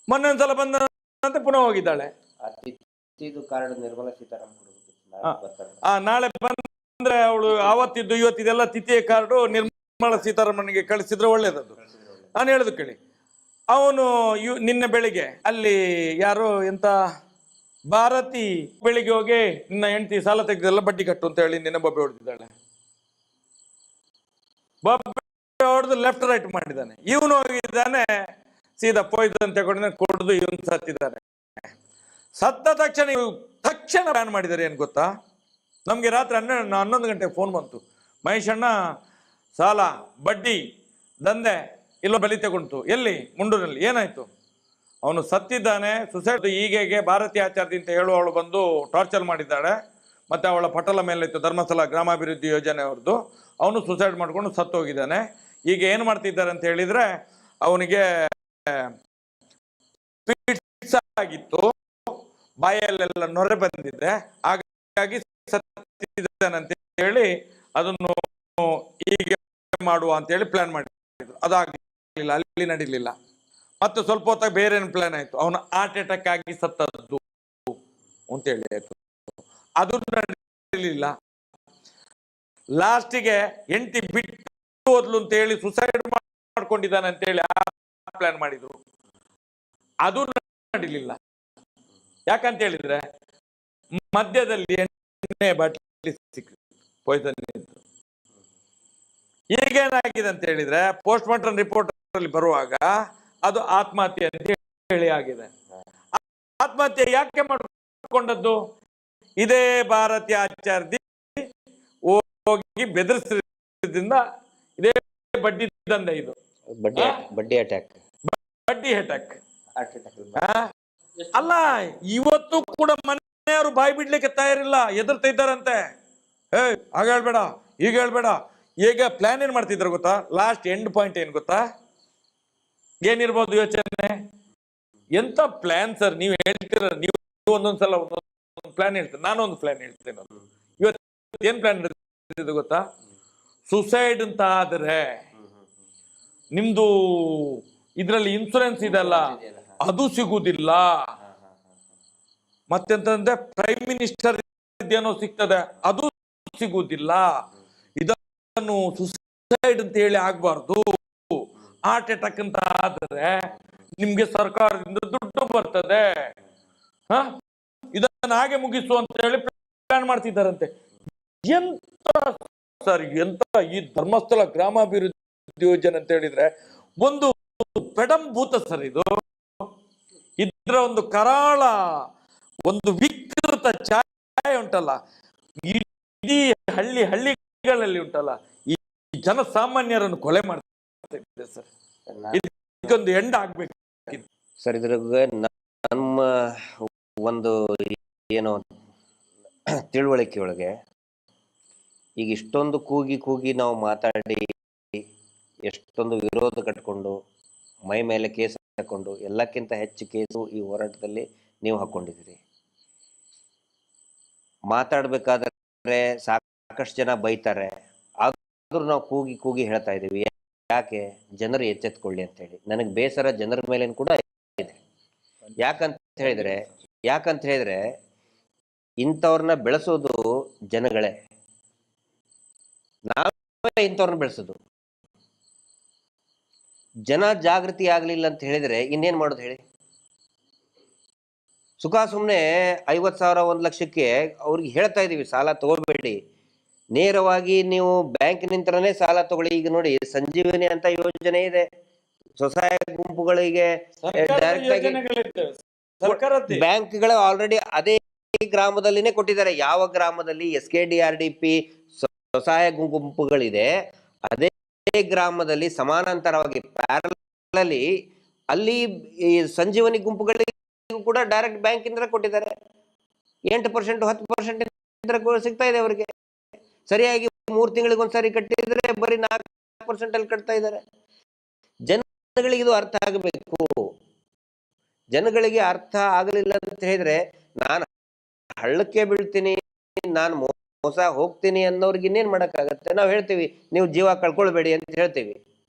B: ಮೊನ್ನೆ ಒಂದ್ಸಲ ಬಂದಂತೆ ಪುನಃ ಹೋಗಿದ್ದಾಳೆ. ನಾಳೆ ಬಂದ್ರೆ ಅವಳು ಆವತ್ತಿದ್ದು ಇವತ್ತಿದೆಲ್ಲ ತಿಥಿಯ ಕಾರ್ಡು ನಿರ್ಮಲಾ ಸೀತಾರಾಮನ್ಗೆ ಕಳಿಸಿದ್ರೆ ಒಳ್ಳೇದದು. ನಾನು ಹೇಳುದು ಕೇಳಿ, ಅವನು ನಿನ್ನೆ ಬೆಳಿಗ್ಗೆ ಅಲ್ಲಿ ಯಾರು ಎಂತ ಭಾರತಿ ಬೆಳಿಗ್ಗೆ ಹೋಗಿ ನಿನ್ನ ಹೆಂಡತಿ ಸಾಲ ತೆಗೆದೆಲ್ಲ ಬಡ್ಡಿ ಕಟ್ಟು ಅಂತ ಹೇಳಿ ನಿನ್ನೆ ಬೊಬ್ಬೆ ಹೊಡೆದಿದ್ದಾಳೆ. ಬೊಬ್ಬೆ ಹೊಡೆದು ಲೆಫ್ಟ್ ರೈಟ್ ಮಾಡಿದ್ದಾನೆ. ಇವನು ಹೋಗಿದ್ದಾನೆ ಸೀದಾ ಪಾಯ್ಸನ್ ತಗೊಂಡು ಕೊಡದು ಇವನು ಸತ್ತಿದ್ದಾನೆ. ಸತ್ತ ತಕ್ಷಣ ಪ್ಲಾನ್ ಮಾಡಿದ್ದಾರೆ. ಏನು ಗೊತ್ತಾ, ನಮಗೆ ರಾತ್ರಿ 11 ಗಂಟೆಗೆ ಫೋನ್ ಬಂತು. ಮಹೇಶಣ್ಣ ಸಾಲ ಬಡ್ಡಿ ದಂಧೆ ಇಲ್ಲೋ ಬಲಿ ತಗೊಂಡು. ಎಲ್ಲಿ? ಮುಂಡೂರಿನಲ್ಲಿ. ಏನಾಯ್ತು? ಅವನು ಸತ್ತಿದ್ದಾನೆ, ಸುಸೈಡ್. ಹೀಗೆ ಭಾರತಿ ಆಚಾರ್ಯ ಅಂತ ಹೇಳುವವಳು ಬಂದು ಟಾರ್ಚರ್ ಮಾಡಿದ್ದಾಳೆ. ಮತ್ತೆ ಅವಳ ಪಟಲ ಮೇಲೆ ಇತ್ತು ಧರ್ಮಸ್ಥಳ ಗ್ರಾಮಾಭಿವೃದ್ಧಿ ಯೋಜನೆ ಅವ್ರದ್ದು. ಅವನು ಸುಸೈಡ್ ಮಾಡ್ಕೊಂಡು ಸತ್ತೋಗಿದ್ದಾನೆ. ಈಗ ಏನು ಮಾಡ್ತಿದ್ದಾರೆ ಅಂತ ಹೇಳಿದ್ರೆ, ಅವನಿಗೆ ಫಿಟ್ಸ್ ಆಗಿತ್ತು, ಬಾಯಲ್ಲೆಲ್ಲ ನೊರೆ ಬಂದಿದೆ, ಹಾಗಾಗಿ ಸತ್ತಿದ್ದಾನಂತ ಹೇಳಿ ಅದನ್ನು ಹೀಗೆ ಮಾಡುವ ಅಂತ ಹೇಳಿ ಪ್ಲಾನ್ ಮಾಡಿದ್ರು. ಅದಾಗಲಿಲ್ಲ, ಅಲ್ಲಿ ನಡೀಲಿಲ್ಲ. ಮತ್ತೆ ಸ್ವಲ್ಪ ಹೊತ್ತಾಗ ಬೇರೆ ಏನು ಪ್ಲಾನ್ ಆಯ್ತು, ಅವನು ಹಾರ್ಟ್ ಅಟ್ಯಾಕ್ ಆಗಿ ಸತ್ತದ್ದು ಅಂತೇಳಿ ಆಯ್ತು. ಅದು ನಡೀಲಿಲ್ಲ. ಲಾಸ್ಟಿಗೆ ಹೆಂಡತಿ ಬಿಟ್ಟು ಹೋದ್ಲು ಅಂತ ಹೇಳಿ ಸುಸೈಡ್ ಮಾಡ್ಕೊಂಡಿದ್ದಾನೆ ಅಂತ ಹೇಳಿ ಪ್ಲಾನ್ ಮಾಡಿದ್ರು. ಅದು ನಡೀಲಿಲ್ಲ. ಯಾಕಂತ ಹೇಳಿದ್ರೆ ಮಧ್ಯದಲ್ಲಿ ಎಣ್ಣೆ ಬಾಟ್ಲಿ ಸಿಕ್ಕಿತು, ಪಾಯ್ಸನ್ ಇತ್ತು. ಈಗೇನಾಗಿದೆ ಅಂತ ಹೇಳಿದ್ರೆ ಪೋಸ್ಟ್ ಮಾರ್ಟಮ್ ರಿಪೋರ್ಟ್ ಅಲ್ಲಿ ಬರುವಾಗ ಅದು ಆತ್ಮಹತ್ಯೆ ಅಂತ ಹೇಳಿ ಆಗಿದೆ. ಆತ್ಮಹತ್ಯೆ ಯಾಕೆ ಮಾಡಿಕೊಂಡದ್ದು? ಇದೇ ಭಾರತೀಯ ಆಚಾರ್ಯ ಹೋಗಿ ಬೆದರಿಸಿದ್ರಿಂದ ಇದೇ ಬಡ್ಡಿ ದಂಧೆ, ಇದು
C: ಬಡ್ಡಿ ಅಟ್ಯಾಕ್
B: ಅಲ್ಲ. ಇವತ್ತು ಕೂಡ ಮನೆಯವರು ಬಾಯಿ ಬಿಡ್ಲಿಕ್ಕೆ ತಯಾರಿಲ್ಲ, ಎದುರ್ತಾ ಇದ್ದಾರಂತೆ. ಹಾಗ ಹೇಳ್ಬೇಡ, ಈಗ ಹೇಳ್ಬೇಡ. ಈಗ ಪ್ಲಾನ್ ಏನ್ ಮಾಡ್ತಿದ್ರು ಗೊತ್ತಾ? ಲಾಸ್ಟ್ ಎಂಡ್ ಪಾಯಿಂಟ್ ಏನ್ ಗೊತ್ತಾ? ಏನಿರ್ಬೋದು ಯೋಚನೆ? ಎಂತ ಪ್ಲಾನ್ ಸರ್ ನೀವು ಹೇಳ್ತೀರ? ನೀವು ಒಂದೊಂದ್ಸಲ ಒಂದೊಂದು ಪ್ಲಾನ್ ಹೇಳ್ತೀರ, ನಾನು ಒಂದು ಪ್ಲಾನ್ ಹೇಳ್ತೇನೆ. ಇವತ್ತು ಏನ್ ಪ್ಲಾನ್ ಇರ್ತದೆ ಗೊತ್ತಾ? ಸುಸೈಡ್ ಅಂತ ಆದ್ರೆ ನಿಮ್ದು ಇದ್ರಲ್ಲಿ ಇನ್ಸೂರೆನ್ಸ್ ಇದೆಲ್ಲ ಅದು ಸಿಗುದಿಲ್ಲ. ಮತ್ತೆಂತಂದ್ರೆ ಪ್ರೈಮ್ ಮಿನಿಸ್ಟರ್ ಏನೋ ಸಿಗ್ತದೆ, ಅದು ಸಿಗುದಿಲ್ಲ. ಇದನ್ನು ಸುಸೈಡ್ ಅಂತ ಹೇಳಿ ಆಗ್ಬಾರ್ದು. ಹಾರ್ಟ್ ಅಟ್ಯಾಕ್ ಅಂತ ಆದ್ರೆ ನಿಮ್ಗೆ ಸರ್ಕಾರದಿಂದ ದುಡ್ಡು ಬರ್ತದೆ. ಇದನ್ನ ಹಾಗೆ ಮುಗಿಸು ಅಂತ ಹೇಳಿ ಪ್ಲಾನ್ ಮಾಡ್ತಿದ್ದಾರಂತೆ. ಎಂತ ಸರ್, ಎಂತ ಈ ಧರ್ಮಸ್ಥಳ ಗ್ರಾಮಾಭಿವೃದ್ಧಿ ಯೋಜನೆ ಅಂತ ಹೇಳಿದ್ರೆ ಒಂದು ಪೆಡಂಭೂತ ಸರ್. ಇದು ಇದ್ರ ಒಂದು ಕರಾಳ ಒಂದು ವಿಕೃತ ಛಾಯೆ ಉಂಟಲ್ಲ, ಇಡೀ ಹಳ್ಳಿಗಳಲ್ಲಿ ಉಂಟಲ್ಲ. ಈ ಜನಸಾಮಾನ್ಯರನ್ನು ಕೊಲೆ ಮಾಡ್ತಾ ಇದೆ ಸರ್. ಇದಕ್ಕೊಂದು ಎಂಡ್ ಆಗ್ಬೇಕು
C: ಸರ್. ಇದ್ರಾಗ ನಮ್ಮ ಒಂದು ಏನು ತಿಳುವಳಿಕೆ ಒಳಗೆ ಈಗ ಇಷ್ಟೊಂದು ಕೂಗಿ ನಾವು ಮಾತಾಡಿ ಎಷ್ಟೊಂದು ವಿರೋಧ ಕಟ್ಕೊಂಡು ಮೈ ಮೇಲೆ ಕೇಸ್ ಹಾಕೊಂಡು ಎಲ್ಲಕ್ಕಿಂತ ಹೆಚ್ಚು ಕೇಸು ಈ ಹೋರಾಟದಲ್ಲಿ ನೀವು ಹಾಕೊಂಡಿದ್ದೀರಿ. ಮಾತಾಡ್ಬೇಕಾದ್ರೆ ಸಾಕಷ್ಟು ಜನ ಬೈತಾರೆ, ಆದ್ರೂ ನಾವು ಕೂಗಿ ಹೇಳ್ತಾ ಇದ್ದೀವಿ. ಯಾಕೆ? ಜನರು ಎಚ್ಚೆತ್ಕೊಳ್ಳಿ ಅಂತ ಹೇಳಿ. ನನಗೆ ಬೇಸರ ಜನರ ಮೇಲೇನು ಕೂಡ ಇದೆ. ಯಾಕಂತ ಹೇಳಿದ್ರೆ ಇಂಥವ್ರನ್ನ ಬೆಳೆಸೋದು ಜನಗಳೇ, ನಾವೇ ಇಂಥವ್ರನ್ನ ಬೆಳೆಸೋದು. ಜನ ಜಾಗೃತಿ ಆಗ್ಲಿಲ್ಲ ಅಂತ ಹೇಳಿದ್ರೆ ಇನ್ನೇನ್ ಮಾಡೋದು ಹೇಳಿ? ಸುಖ ಸುಮ್ಮನೆ 50,000 1 ಲಕ್ಷಕ್ಕೆ ಅವ್ರಿಗೆ ಹೇಳ್ತಾ ಇದೀವಿ ಸಾಲ ತಗೋಬೇಡಿ, ನೇರವಾಗಿ ನೀವು ಬ್ಯಾಂಕ್ ನಿಂತರನೇ ಸಾಲ ತಗೊಳ್ಳಿ. ಈಗ ನೋಡಿ ಸಂಜೀವನಿ ಅಂತ ಯೋಜನೆ ಇದೆ, ಸ್ವಸಹಾಯ ಗುಂಪುಗಳಿಗೆ ಬ್ಯಾಂಕ್ಗಳು ಆಲ್ರೆಡಿ ಅದೇ ಗ್ರಾಮದಲ್ಲಿನೇ ಕೊಟ್ಟಿದ್ದಾರೆ. ಯಾವ ಗ್ರಾಮದಲ್ಲಿ SKDRDP ಸ್ವಸಹಾಯ ಗುಂಪುಗಳಿದೆ ಅದೇ ಗ್ರಾಮದಲ್ಲಿ ಸಮಾನಾಂತರವಾಗಿ ಪ್ಯಾರಲಲ್ಲಿ ಅಲ್ಲಿ ಈ ಸಂಜೀವನಿ ಗುಂಪುಗಳಿಗೆ ಕೂಡ ಡೈರೆಕ್ಟ್ ಬ್ಯಾಂಕ್ ಇಂದ ಕೊಟ್ಟಿದ್ದಾರೆ. 8% 10% ಸಿಗ್ತಾ ಇದೆ ಅವರಿಗೆ. ಸರಿಯಾಗಿ 3 ತಿಂಗಳಿಗೆ ಒಂದ್ಸರಿ ಕಟ್ಟಿದ್ರೆ ಬರೀ 4% ಅಲ್ಲಿ ಕಟ್ತಾ ಇದ್ದಾರೆ. ಜನಗಳಿಗೆ ಇದು ಅರ್ಥ ಆಗಬೇಕು. ಜನಗಳಿಗೆ ಅರ್ಥ ಆಗಲಿಲ್ಲ ಅಂತ ಹೇಳಿದ್ರೆ ನಾನು ಹಳ್ಳಕ್ಕೆ ಬೀಳ್ತೀನಿ, ನಾನು ಮೋಸ ಹೋಗ್ತೀನಿ ಅನ್ನೋರ್ಗೆ ಇನ್ನೇನ್ ಮಾಡಕ್ಕಾಗತ್ತೆ? ನಾವು ಹೇಳ್ತೀವಿ ನೀವು ಜೀವ ಕಳ್ಕೊಳ್ಬೇಡಿ ಅಂತ ಹೇಳ್ತೀವಿ.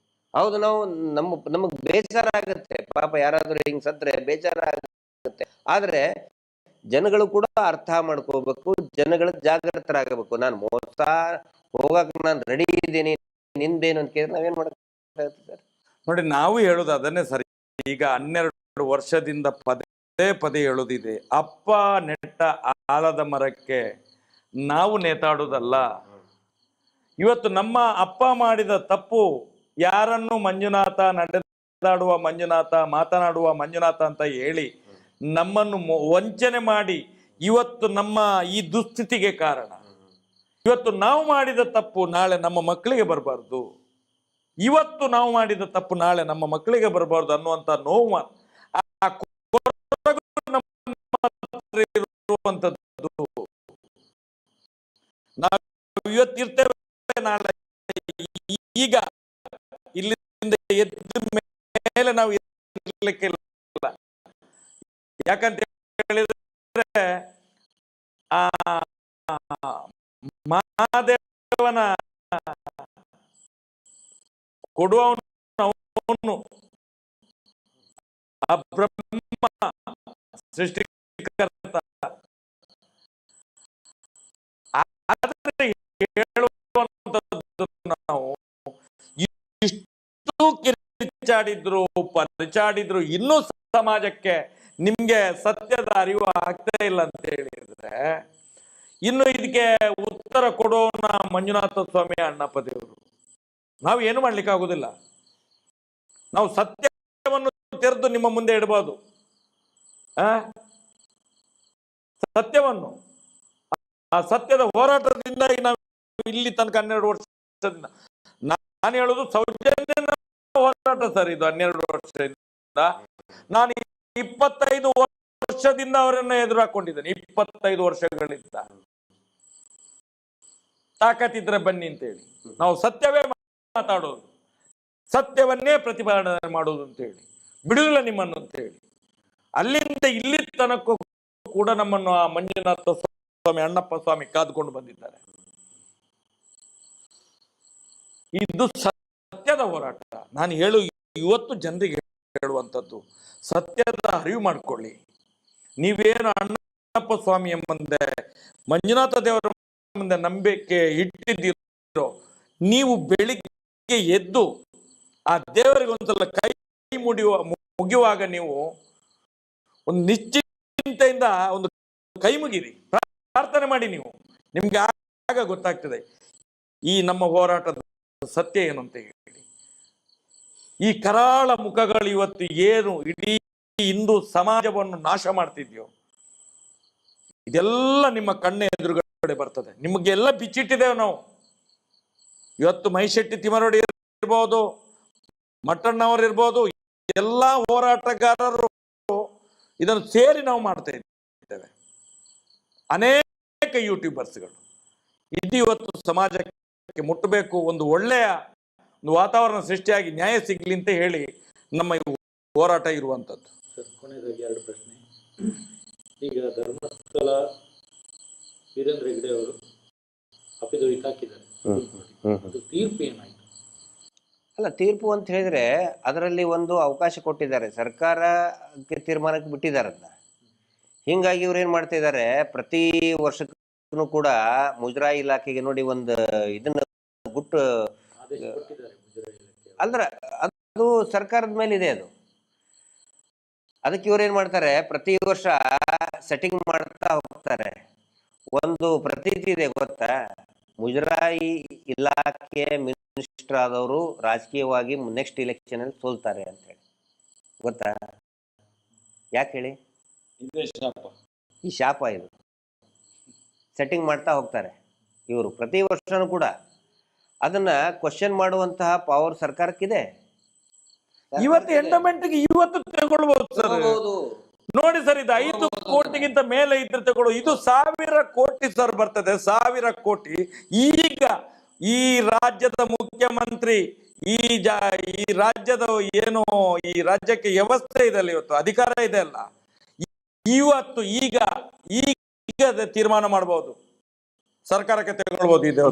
C: ಹೌದು, ನಾವು ನಮಗ್ ಬೇಜಾರ ಆಗತ್ತೆ, ಪಾಪ ಯಾರಾದ್ರೂ ಹಿಂಗ್ ಸತ್ರೆ ಬೇಜಾರ ಆಗುತ್ತೆ. ಆದ್ರೆ ಜನಗಳು ಕೂಡ ಅರ್ಥ ಮಾಡ್ಕೋಬೇಕು, ಜನಗಳು ಜಾಗೃತರಾಗಬೇಕು. ನಾನು ಮೋಸ ಹೋಗಕ್ ನಾನು ರೆಡಿ ಇದ್ದೀನಿ, ನಿಂದೇನು ಅಂತ ಕೇಳಿದ್ರೆ ನಾವೇನ್ ಮಾಡಕ್ಕಾಗತ್ತೆ ಸರ್?
B: ನೋಡಿ, ನಾವು ಹೇಳುದು ಅದನ್ನೇ ಸರಿ. ಈಗ 12 ವರ್ಷದಿಂದ ಪದೇ ಹೇಳುದಿದೆ, ಅಪ್ಪ ನೆಟ್ಟ ಆಲದ ಮರಕ್ಕೆ ನಾವು ನೇತಾಡುವುದಲ್ಲ. ಇವತ್ತು ನಮ್ಮ ಅಪ್ಪ ಮಾಡಿದ ತಪ್ಪು ಯಾರನ್ನು ಮಂಜುನಾಥ, ನಡೆದಾಡುವ ಮಂಜುನಾಥ, ಮಾತನಾಡುವ ಮಂಜುನಾಥ ಅಂತ ಹೇಳಿ ನಮ್ಮನ್ನು ವಂಚನೆ ಮಾಡಿ ಇವತ್ತು ನಮ್ಮ ಈ ದುಸ್ಥಿತಿಗೆ ಕಾರಣ. ಇವತ್ತು ನಾವು ಮಾಡಿದ ತಪ್ಪು ನಾಳೆ ನಮ್ಮ ಮಕ್ಕಳಿಗೆ ಬರಬಾರ್ದು, ಇವತ್ತು ನಾವು ಮಾಡಿದ ತಪ್ಪು ನಾಳೆ ನಮ್ಮ ಮಕ್ಕಳಿಗೆ ಬರಬಾರ್ದು ಅನ್ನುವಂತ ನೋವು ಇರುವಂತದ್ದು. ನಾವು ಇವತ್ತಿರ್ತೇವೆ, ನಾಳೆ ಈಗ ಇಲ್ಲಿಂದ ಎದ್ದ ಮೇಲೆ ನಾವು ಇರ್ಲಿಕ್ಕಿಲ್ಲ. ಯಾಕಂತ ಹೇಳಿದ್ರೆ ಆ ಮಹಾದೇವನ ಕೊಡುವವನು ಆ ಬ್ರಹ್ಮ ಸೃಷ್ಟಿಕರ್ತ. ಆದರೆ ಹೇಳುವಂತದ್ದು ನಾವು ಇಷ್ಟು ಕಿರಿಚಾಡಿದ್ರು ಪರಿಚಾಡಿದ್ರು ಇನ್ನೂ ಸಮಾಜಕ್ಕೆ ನಿಮ್ಗೆ ಸತ್ಯದ ಅರಿವು ಆಗ್ತಾ ಇಲ್ಲ ಅಂತ ಹೇಳಿದ್ರೆ ಇನ್ನು ಇದಕ್ಕೆ ಉತ್ತರ ಕೊಡೋಣ ಮಂಜುನಾಥ ಸ್ವಾಮಿ ಅಣ್ಣಪ್ಪ ದೇವರು. ನಾವು ಏನು ಮಾಡ್ಲಿಕ್ಕೆ ಆಗುದಿಲ್ಲ. ನಾವು ಸತ್ಯವನ್ನು ತೆರೆದು ನಿಮ್ಮ ಮುಂದೆ ಇಡಬಹುದು. ಸತ್ಯವನ್ನು, ಆ ಸತ್ಯದ ಹೋರಾಟದಿಂದ ನಾವು ಇಲ್ಲಿ ತನಕ 12 ವರ್ಷದಿಂದ, ನಾನು ಹೇಳುದು ಸೌಜನ್ಯ ಹೋರಾಟ ಸರ್ ಇದು. 12 ವರ್ಷದಿಂದ ನಾನು 25 ವರ್ಷದಿಂದ ಅವರನ್ನು ಎದುರು ಹಾಕೊಂಡಿದ್ದೇನೆ. 25 ವರ್ಷಗಳಿಂದ. ತಾಕತ್ತಿದ್ರೆ ಬನ್ನಿ ಅಂತ ಹೇಳಿ ನಾವು ಸತ್ಯವೇ ಮಾತಾಡೋದು, ಸತ್ಯವನ್ನೇ ಪ್ರತಿಪಾದನೆ ಮಾಡೋದು ಅಂತ ಹೇಳಿ, ಬಿಡುವುದಿಲ್ಲ ನಿಮ್ಮನ್ನು ಅಂತ ಹೇಳಿ ಅಲ್ಲಿಂದ ಇಲ್ಲಿ ತನಕ ಕೂಡ ನಮ್ಮನ್ನು ಆ ಮಂಜುನಾಥ ಸ್ವಾಮಿ ಅಣ್ಣಪ್ಪ ಸ್ವಾಮಿ ಕಾದುಕೊಂಡು ಬಂದಿದ್ದಾರೆ. ಇದು ಸತ್ಯದ ಹೋರಾಟ. ನಾನು ಇವತ್ತು ಜನರಿಗೆ ಹೇಳುವಂಥದ್ದು, ಸತ್ಯದ ಅರಿವು ಮಾಡಿಕೊಳ್ಳಿ. ನೀವೇನು ಅಣ್ಣಪ್ಪ ಸ್ವಾಮಿಯ ಮುಂದೆ, ಮಂಜುನಾಥ ದೇವರ ಮುಂದೆ ನಂಬಿಕೆ ಇಟ್ಟಿದ್ದೀರೋ, ನೀವು ಬೆಳಿಗ್ಗೆ ಎದ್ದು ಆ ದೇವರಿಗೆ ಒಂದ್ಸಲ ಕೈ ಮುಗಿಯುವಾಗ ನೀವು ಒಂದು ನಿಶ್ಚಿಂತೆಯಿಂದ ಒಂದು ಕೈ ಮುಗಿರಿ, ಪ್ರಾರ್ಥನೆ ಮಾಡಿ. ನಿಮ್ಗೆ ಆಗ ಗೊತ್ತಾಗ್ತದೆ ಈ ನಮ್ಮ ಹೋರಾಟದ ಸತ್ಯ ಏನು ಅಂತ ಹೇಳಿ. ಈ ಕರಾಳ ಮುಖಗಳು ಇವತ್ತು ಏನು ಇಡೀ ಹಿಂದೂ ಸಮಾಜವನ್ನು ನಾಶ ಮಾಡ್ತಿದ್ಯೋ ಇದೆಲ್ಲ ನಿಮ್ಮ ಕಣ್ಣ ಎದುರುಗಡೆ ಬರ್ತದೆ. ನಿಮಗೆಲ್ಲ ಬಿಚ್ಚಿಟ್ಟಿದ್ದೇವೆ ನಾವು. ಇವತ್ತು ಮೈಶೆಟ್ಟಿ ತಿಮರೋಡಿ ಇರ್ಬೋದು, ಮಟ್ಟಣ್ಣವರು ಇರ್ಬೋದು, ಎಲ್ಲ ಹೋರಾಟಗಾರರು ಇದನ್ನು ಸೇರಿ ನಾವು ಮಾಡ್ತಾ ಇದ್ದೇವೆ. ಅನೇಕ ಯೂಟ್ಯೂಬರ್ಸ್ಗಳು ಇದು ಇವತ್ತು ಸಮಾಜಕ್ಕೆ ಮುಟ್ಟಬೇಕು, ಒಂದು ಒಳ್ಳೆಯ ಒಂದು ವಾತಾವರಣ ಸೃಷ್ಟಿಯಾಗಿ ನ್ಯಾಯ ಸಿಗ್ಲಿ ಅಂತ ಹೇಳಿ ನಮ್ಮ ಹೋರಾಟ ಇರುವಂಥದ್ದು.
A: ಸರ್, ಕೊನೆಯದಾಗಿ 2 ಪ್ರಶ್ನೆ. ಈಗ ಧರ್ಮಸ್ಥಳ ವೀರೇಂದ್ರ ಹೆಗ್ಗಡೆ ಅವರು ಅಫಿಡವಿಟ್ ಹಾಕಿದ್ದಾರೆ, ಅದು ತೀರ್ಪು ಏನಾಯ್ತು?
C: ಅಲ್ಲ, ತೀರ್ಪು ಅಂತ ಹೇಳಿದ್ರೆ ಅದರಲ್ಲಿ ಒಂದು ಅವಕಾಶ ಕೊಟ್ಟಿದ್ದಾರೆ, ಸರ್ಕಾರಕ್ಕೆ ತೀರ್ಮಾನಕ್ಕೆ ಬಿಟ್ಟಿದ್ದಾರೆ ಅದನ್ನ. ಹಿಂಗಾಗಿ ಇವ್ರು ಏನ್ ಮಾಡ್ತಾ ಇದ್ದಾರೆ, ಪ್ರತಿ ವರ್ಷಕ್ಕೂ ಕೂಡ ಮುಜರಾಯಿ ಇಲಾಖೆಗೆ ನೋಡಿ ಒಂದು ಇದನ್ನ ಗುಟ್ಟು
A: ಆದೇಶ ಕೊಟ್ಟಿದ್ದಾರೆ ಮುಜರಾಯಿ ಇಲಾಖೆ.
C: ಅಲ್ದ್ರ ಅದು ಸರ್ಕಾರದ ಮೇಲೆ ಇದೆ ಅದು. ಅದಕ್ಕೆ ಇವ್ರು ಏನ್ ಮಾಡ್ತಾರೆ, ಪ್ರತಿ ವರ್ಷ ಸೆಟ್ಟಿಂಗ್ ಮಾಡ್ತಾ ಹೋಗ್ತಾರೆ. ಒಂದು ಪ್ರತೀತಿ ಇದೆ ಗೊತ್ತಾ, ಮುಜರಾಯಿ ಇಲಾಖೆ ಮಿನಿಸ್ಟರ್ ಆದವರು ರಾಜಕೀಯವಾಗಿ ನೆಕ್ಸ್ಟ್ ಇಲೆಕ್ಷನ್ ಅಲ್ಲಿ ಸೋಲ್ತಾರೆ ಅಂತ ಹೇಳಿ ಗೊತ್ತಾ? ಯಾಕೆ ಹೇಳಿ? ಈ ಶಾಪ ಇದು. ಸೆಟ್ಟಿಂಗ್ ಮಾಡ್ತಾ ಹೋಗ್ತಾರೆ ಇವರು ಪ್ರತಿ ವರ್ಷನೂ ಕೂಡ. ಅದನ್ನ ಕ್ವಶನ್ ಮಾಡುವಂತಹ ಪವರ್ ಸರ್ಕಾರಕ್ಕಿದೆ.
B: ಇವತ್ತು ಎಂಡಮೆಂಟ್ಗೆ ಇವತ್ತು ತಗೊಳ್ಬಹುದು ಸರ್. ನೋಡಿ ಸರ್, ಇದು 5 ಕೋಟಿಗಿಂತ ಮೇಲೆ ಇದ್ರೆ ತಗೊಳ್ಳೋ, ಇದು 1000 ಕೋಟಿ ಸರ್ ಬರ್ತದೆ, 1000 ಕೋಟಿ. ಈಗ ಈ ರಾಜ್ಯದ ಮುಖ್ಯಮಂತ್ರಿ, ಈ ರಾಜ್ಯದ ಏನು ಈ ರಾಜ್ಯಕ್ಕೆ ವ್ಯವಸ್ಥೆ ಇದೆ ಅಲ್ಲ, ಇವತ್ತು ಅಧಿಕಾರ ಇದೆ ಅಲ್ಲ, ಇವತ್ತು ಈಗ ತೀರ್ಮಾನ ಮಾಡಬಹುದು, ಸರ್ಕಾರಕ್ಕೆ ತಗೊಳ್ಬಹುದು. ಇದೆ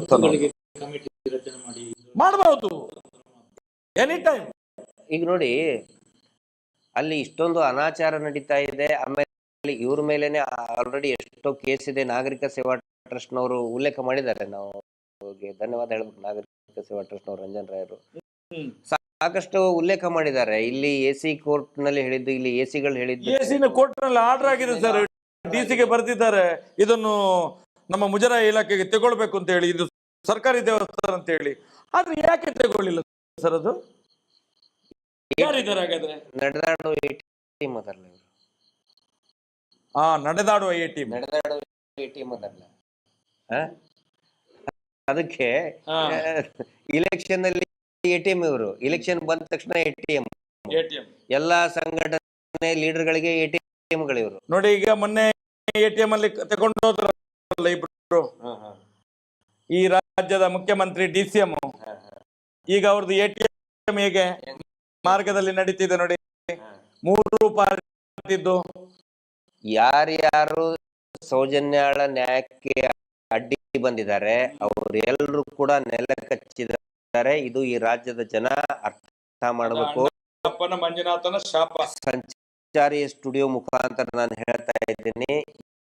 A: ಕಮಿಟಿ ರಚನೆ ಮಾಡಿ
B: ಮಾಡಬಹುದು ಎನಿ ಟೈಮ್.
C: ಈಗ ನೋಡಿ, ಅಲ್ಲಿ ಇಷ್ಟೊಂದು ಅನಾಚಾರ ನಡೀತಾ ಇದೆ. ಆಮೇಲೆ ಇವ್ರ ಮೇಲೇನೆ ಆಲ್ರೆಡಿ ಎಷ್ಟೋ ಕೇಸ್ ಇದೆ. ನಾಗರಿಕ ಸೇವಾ ಟ್ರಸ್ಟ್ನವರು ಉಲ್ಲೇಖ ಮಾಡಿದ್ದಾರೆ. ನಾವು ಧನ್ಯವಾದ ಹೇಳ್ಬೇಕು ನಾಗರಿಕ ಸೇವಾ ಟ್ರಸ್ಟ್ನವರು, ರಂಜನ್ ರಾಯರು ಸಾಕಷ್ಟು ಉಲ್ಲೇಖ ಮಾಡಿದ್ದಾರೆ. ಇಲ್ಲಿ AC ಕೋರ್ಟ್ ನಲ್ಲಿ ಹೇಳಿದ್ದು, ಇಲ್ಲಿ AC ಹೇಳಿದ್ದು,
B: ಕೋರ್ಟ್ ನಲ್ಲಿ ಆರ್ಡರ್ ಆಗಿದೆ ಸರ್, DC ಬರ್ದಿದ್ದಾರೆ ಇದನ್ನು ನಮ್ಮ ಮುಜರಾಯಿ ಇಲಾಖೆಗೆ ತಗೊಳ್ಬೇಕು ಅಂತ ಹೇಳಿ, ಇದು ಸರ್ಕಾರಿ ದೇವಸ್ಥಾನ ಅಂತ ಹೇಳಿ. ಆದ್ರೆ ಯಾಕೆ ತಗೊಳ್ಳಿಲ್ಲ ಸರ್? ಅದು ಯಾರಿದ್ದಾರೆ ಹಾಗಾದ್ರೆ?
C: ನಡೆದಾಡುವ ATM ಅದಲ್ಲ,
B: ನಡೆದಾಡುವ ATM
C: ಅದಲ್ಲ. ಅದಕ್ಕೆ ಇಲೆಕ್ಷನ್ ಅಲ್ಲಿ ATM, ಇವರು ಇಲೆಕ್ಷನ್ ಬಂದ ತಕ್ಷಣ ATM. ಎಲ್ಲಾ ಸಂಘಟನೆ ಲೀಡರ್ಗಳಿಗೆ ATM ಗಳು ಇವರು.
B: ನೋಡಿ, ಈಗ ಮೊನ್ನೆ ATM ಅಲ್ಲಿ ತಗೊಂಡು ಹೋದ್ರಲ್ಲ ಇಬ್ರು, ಈ ರಾಜ್ಯದ ಮುಖ್ಯಮಂತ್ರಿ DCM. ಈಗ ಅವ್ರದ್ದು ATM ಹೇಗೆ ಮಾರ್ಗದಲ್ಲಿ ನಡೀತಿದೆ ನೋಡಿ, 3 ಪಾರ್ಟಿದ್ದು.
C: ಯಾರ್ಯಾರು ಸೌಜನ್ಯಾಳ ನ್ಯಾಯಕ್ಕೆ ಅಡ್ಡಿ ಬಂದಿದ್ದಾರೆ ಅವರೆಲ್ಲರೂ ಕೂಡ ನೆಲ ಕಚ್ಚಿದ್ದಾರೆ. ಇದು ಈ ರಾಜ್ಯದ ಜನ ಅರ್ಥ ಮಾಡಬೇಕು.
B: ಮಂಜುನಾಥನ ಶಾಪ.
C: ಸಂಚಾರಿ ಸ್ಟುಡಿಯೋ ಮುಖಾಂತರ ನಾನು ಹೇಳ್ತಾ ಇದ್ದೀನಿ,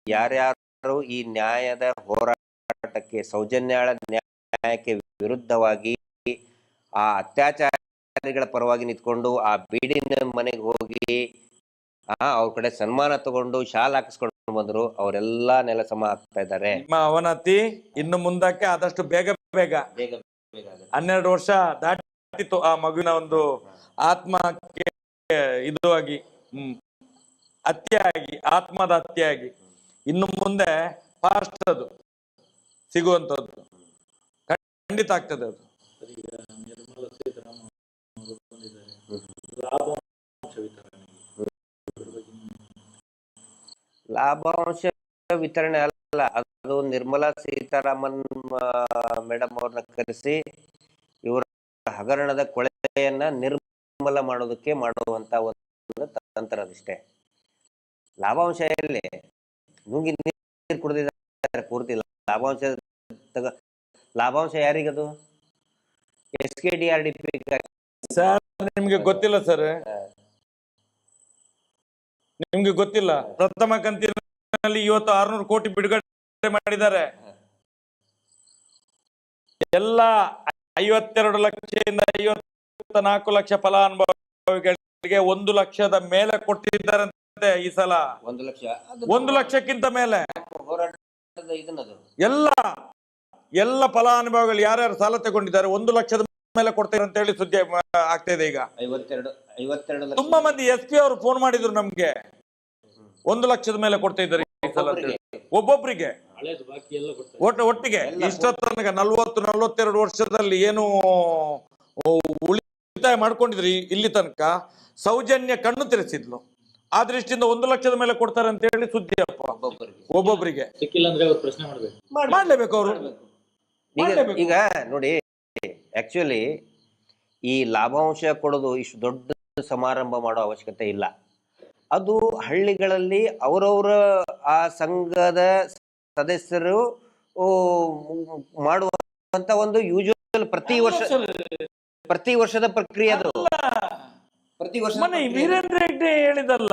C: ಯಾರ್ಯಾರು ಈ ನ್ಯಾಯದ ಹೋರಾಟಕ್ಕೆ, ಸೌಜನ್ಯಾಳ ನ್ಯಾಯಕ್ಕೆ ವಿರುದ್ಧವಾಗಿ ಆ ಅತ್ಯಾಚಾರಿಗಳ ಪರವಾಗಿ ನಿಂತ್ಕೊಂಡು ಆ ಬೀಡಿನ ಮನೆಗೆ ಹೋಗಿ ಅವ್ರ ಕಡೆ ಸನ್ಮಾನ ತಗೊಂಡು ಶಾಲ್ ಹಾಕಿಸ್ಕೊಂಡು ಬಂದ್ರು, ಅವರೆಲ್ಲ ನೆಲ ಸಮ ಆಗ್ತಾ ಇದ್ದಾರೆ.
B: ನಿಮ್ಮ ಅವನತಿ ಇನ್ನು ಮುಂದಕ್ಕೆ ಆದಷ್ಟು ಬೇಗ 12 ವರ್ಷ ದಾಟಿತ್ತು ಆ ಮಗುವಿನ ಒಂದು ಆತ್ಮಕ್ಕೆ ಇದು ಆಗಿ, ಹತ್ಯೆ ಆಗಿ, ಆತ್ಮದ ಹತ್ಯೆ ಆಗಿ. ಇನ್ನು ಮುಂದೆ ಫಾಸ್ಟ್ ಅದು ಸಿಗುವಂತದ್ದು ಖಂಡಿತ ಆಗ್ತದೆ. ಅದು
A: ನಿರ್ಮಲಾ ಸೀತಾರಾಮನ್ ಅವರು ಬಂದಿದ್ದಾರೆ, ಲಾಭಾಂಶ ವಿತರಣೆ.
C: ಲಾಭಾಂಶ ವಿತರಣೆ ಅಲ್ಲ, ಅದು ನಿರ್ಮಲಾ ಸೀತಾರಾಮನ್ ಮೇಡಮ್ ಅವ್ರನ್ನ ಕರೆಸಿ ಇವರ ಹಗರಣದ ಕೊಳೆಯನ್ನ ನಿರ್ಮಲ ಮಾಡೋದಕ್ಕೆ ಮಾಡುವಂತ ಒಂದು ತಂತ್ರ ಅದಿಷ್ಟೇ. ಲಾಭಾಂಶ ಎಲ್ಲಿ? ನುಂಗಿ ನೀರು ಕುಡಿದಿದ್ದಾರೆ ಪೂರ್ತಿ. ಲಾಭಾಂಶ ಯಾರಿಗದು? SKDRDP.
B: ಸರ್, ನಿಮ್ಗೆ ಗೊತ್ತಿಲ್ಲ ಸರ್, ನಿಮ್ಗೆ ಗೊತ್ತಿಲ್ಲ, ಪ್ರಥಮ ಕಂತಿನಲ್ಲಿ ಇವತ್ತು 600 ಕೋಟಿ ಬಿಡುಗಡೆ ಮಾಡಿದ್ದಾರೆ. ಎಲ್ಲ 52 ಲಕ್ಷದಿಂದ 54 ಲಕ್ಷ ಫಲಾನುಭವಿಗಳಿಗೆ 1 ಲಕ್ಷದ ಮೇಲೆ ಕೊಟ್ಟಿದ್ದಾರಂತೆ ಈ ಸಲ.
C: 1 ಲಕ್ಷ,
B: 1 ಲಕ್ಷಕ್ಕಿಂತ ಮೇಲೆ
C: ಹೋರಾಟದ ಇದನ್ನದು.
B: ಎಲ್ಲ ಫಲಾನುಭವಿಗಳು ಯಾರ್ಯಾರು ಸಾಲ ತಗೊಂಡಿದ್ದಾರೆ 1 ಲಕ್ಷದ ಮೇಲೆ ಕೊಡ್ತಾರೆ ಅಂತ ಹೇಳಿ ಸುದ್ದಿ ಆಗ್ತಾ ಇದೆ. ಈಗ
C: 52 ಲಕ್ಷ.
B: ತುಂಬಾ ಮಂದಿ SP ಅವರು ಫೋನ್ ಮಾಡಿದ್ರು ನಮ್ಗೆ, 1 ಲಕ್ಷದ ಮೇಲೆ ಕೊಡ್ತಾ ಇದ್ದಾರೆ ಈ ಸಲ. ಒಬ್ಬೊಬ್ಬರಿಗೆ
A: ಹಳೇದು ಬಾಕಿ ಎಲ್ಲ ಕೊಡ್ತಾರೆ
B: ಒಟ್ಟಿಗೆ ಇಷ್ಟ ತನಕ 40-42 ವರ್ಷದಲ್ಲಿ ಏನು ಉಳಿತಾಯ ಮಾಡ್ಕೊಂಡಿದ್ರಿ ಇಲ್ಲಿ ತನಕ ಸೌಜನ್ಯ ಕಣ್ಣು ತೆರೆಸಿದ್ಲು. ಆ ದೃಷ್ಟಿಯಿಂದ 1 ಲಕ್ಷದ ಮೇಲೆ ಕೊಡ್ತಾರೆ ಅಂತ ಹೇಳಿ ಸುದ್ದಿ ಅಪ್ಪ. ಒಬ್ಬೊಬ್ಬರಿಗೆ
A: ಸಿಕ್ಕಿಲ್ಲ ಅಂದ್ರೆ ಅವ್ರು ಪ್ರಶ್ನೆ
B: ಮಾಡ್ಲೇಬೇಕು ಅವರು.
C: ಈಗ ನೋಡಿ, ಆಕ್ಚುಲಿ ಈ ಲಾಭಾಂಶ ಕೊಡೋದು ಇಷ್ಟು ದೊಡ್ಡ ಸಮಾರಂಭ ಮಾಡೋ ಅವಶ್ಯಕತೆ ಇಲ್ಲ. ಅದು ಹಳ್ಳಿಗಳಲ್ಲಿ ಅವರವರ ಆ ಸಂಘದ ಸದಸ್ಯರು ಮಾಡುವಂತ ಒಂದು ಯೂಶುವಲ್ ಪ್ರತಿ ವರ್ಷದ ಪ್ರಕ್ರಿಯೆ ಅದು. ಪ್ರತಿ ವರ್ಷ
B: ವೀರೇಂದ್ರ ಹೆಗ್ಡೆ ಹೇಳಿದಲ್ಲ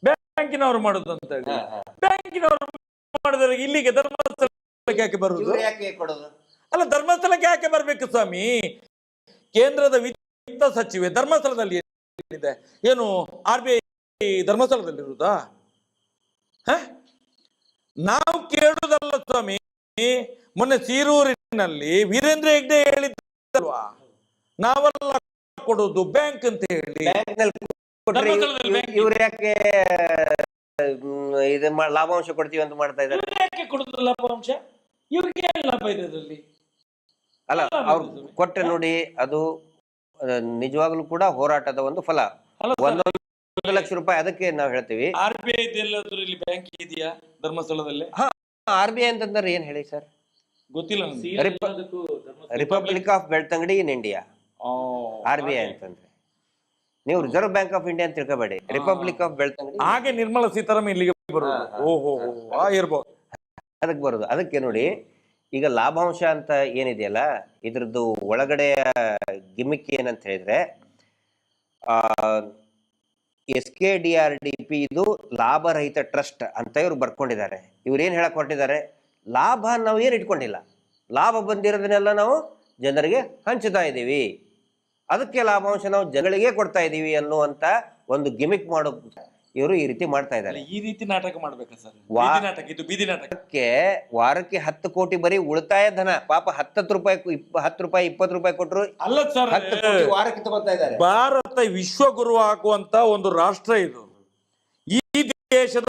B: ಬ್ಯಾಂಕಿನವರು ಮಾಡುದು ಅಂತ ಹೇಳಿ. ಬ್ಯಾಂಕಿನವರು ಮಾಡಿದ್ರೆ ಇಲ್ಲಿಗೆ ಧರ್ಮಸ್ಥಳಕ್ಕೆ ಯಾಕೆ ಬರುವುದು? ಅಲ್ಲ, ಧರ್ಮಸ್ಥಳಕ್ಕೆ ಯಾಕೆ ಬರ್ಬೇಕು ಸ್ವಾಮಿ? ಕೇಂದ್ರದ ವಿತ್ತ ಸಚಿವೆ ಧರ್ಮಸ್ಥಳದಲ್ಲಿ ಏನಿದೆ? ಏನು RBI ಧರ್ಮಸ್ಥಳದಲ್ಲಿ ಇರುವುದಾ? ನಾವು ಕೇಳುವುದಲ್ಲ ಸ್ವಾಮಿ. ಮೊನ್ನೆ ಸೀರೂರಿನಲ್ಲಿ ವೀರೇಂದ್ರ ಹೆಗ್ಡೆ ಹೇಳಿದ್ದಲ್ವಾ, ನಾವೆಲ್ಲ ಕೊಡುದು ಬ್ಯಾಂಕ್ ಅಂತ ಹೇಳಿ.
C: ಇವ್ರು ಯಾಕೆ ಇದು ಲಾಭಾಂಶ ಕೊಡ್ತೀವಿ ಅಂತ ಮಾಡ್ತಾ ಇದ್ದಾರೆ?
B: ಯಾಕೆ ಕೊಡುದು ಲಾಭಾಂಶ? ಇವ್ರಿಗೆ ಲಾಭ ಇದೆ ಅದರಲ್ಲಿ?
C: ಅಲ್ಲ, ಅವ್ರು ಕೊಟ್ಟೆ ನೋಡಿ, ಅದು ನಿಜವಾಗ್ಲೂ ಕೂಡ ಹೋರಾಟದ ಒಂದು ಫಲ. 1 ಲಕ್ಷ ರೂಪಾಯಿ ಅದಕ್ಕೆ ನಾವು ಹೇಳ್ತೀವಿ.
B: RBI ಇಲ್ಲಿ ಬ್ಯಾಂಕ್ ಇದೆಯಾ ಧರ್ಮಸ್ಥಳದಲ್ಲಿ?
C: RBI ಅಂತಂದ್ರೆ ಏನ್ ಹೇಳಿ ಸರ್?
B: ಗೊತ್ತಿಲ್ಲ.
C: Republic of Belthangady in India RBI ಅಂತಂದ್ರೆ. ನೀವು ರಿಸರ್ವ್ ಬ್ಯಾಂಕ್ ಆಫ್ ಇಂಡಿಯಾ ಅಂತ ತಿಳ್ಕೊಬೇಡಿ, ರಿಪಬ್ಲಿಕ್ ಆಫ್ ಬೆಳ್ತಂಗಡಿ.
B: ಹಾಗೆ ನಿರ್ಮಲಾ ಸೀತಾರಾಮನ್ ಇಲ್ಲಿಗೆ ಬರೋದು. ಓಹೋ, ಇರ್ಬೋದು.
C: ಅದಕ್ಕೆ ಬರೋದು. ಅದಕ್ಕೆ ನೋಡಿ, ಈಗ ಲಾಭಾಂಶ ಅಂತ ಏನಿದೆಯಲ್ಲ, ಇದ್ರದ್ದು ಒಳಗಡೆಯ ಗಿಮಿಕ್ ಏನಂತ ಹೇಳಿದ್ರೆ, SKDRDP ಇದು ಲಾಭರಹಿತ ಟ್ರಸ್ಟ್ ಅಂತ ಇವ್ರು ಬರ್ಕೊಂಡಿದ್ದಾರೆ. ಇವ್ರು ಏನ್ ಹೇಳಕ್ ಹೊರಟಿದ್ದಾರೆ? ಲಾಭ ನಾವು ಏನು ಇಟ್ಕೊಂಡಿಲ್ಲ, ಲಾಭ ಬಂದಿರೋದನ್ನೆಲ್ಲ ನಾವು ಜನರಿಗೆ ಹಂಚ್ತಾ ಇದ್ದೀವಿ, ಅದಕ್ಕೆ ಲಾಭಾಂಶ ನಾವು ಜನಗಳಿಗೆ ಕೊಡ್ತಾ ಇದ್ದೀವಿ ಅನ್ನುವಂತ ಒಂದು ಗಿಮಿಕ್ ಮಾಡೋ ಇವರು ಈ ರೀತಿ ಮಾಡ್ತಾ ಇದ್ದಾರೆ.
B: ಈ ರೀತಿ ನಾಟಕ ಮಾಡ್ಬೇಕಾ ಸರ್? ಬೀದಿ ನಾಟಕಕ್ಕೆ
C: ವಾರಕ್ಕೆ 10 ಕೋಟಿ ಬರೀ ಉಳಿತಾಯ ಧನ. ಪಾಪ 10 ರೂಪಾಯಿ 20 ರೂಪಾಯಿ ಕೊಟ್ಟರು
B: ಅಲ್ಲ ಸರ್,
C: 10 ಕೋಟಿ ವಾರಕ್ಕೆ ತಗೊಳ್ತಾ ಇದ್ದಾರೆ.
B: ಭಾರತ ವಿಶ್ವಗುರು ಆಗುವಂತ ಒಂದು ರಾಷ್ಟ್ರ ಇದು. ಈ ದೇಶದ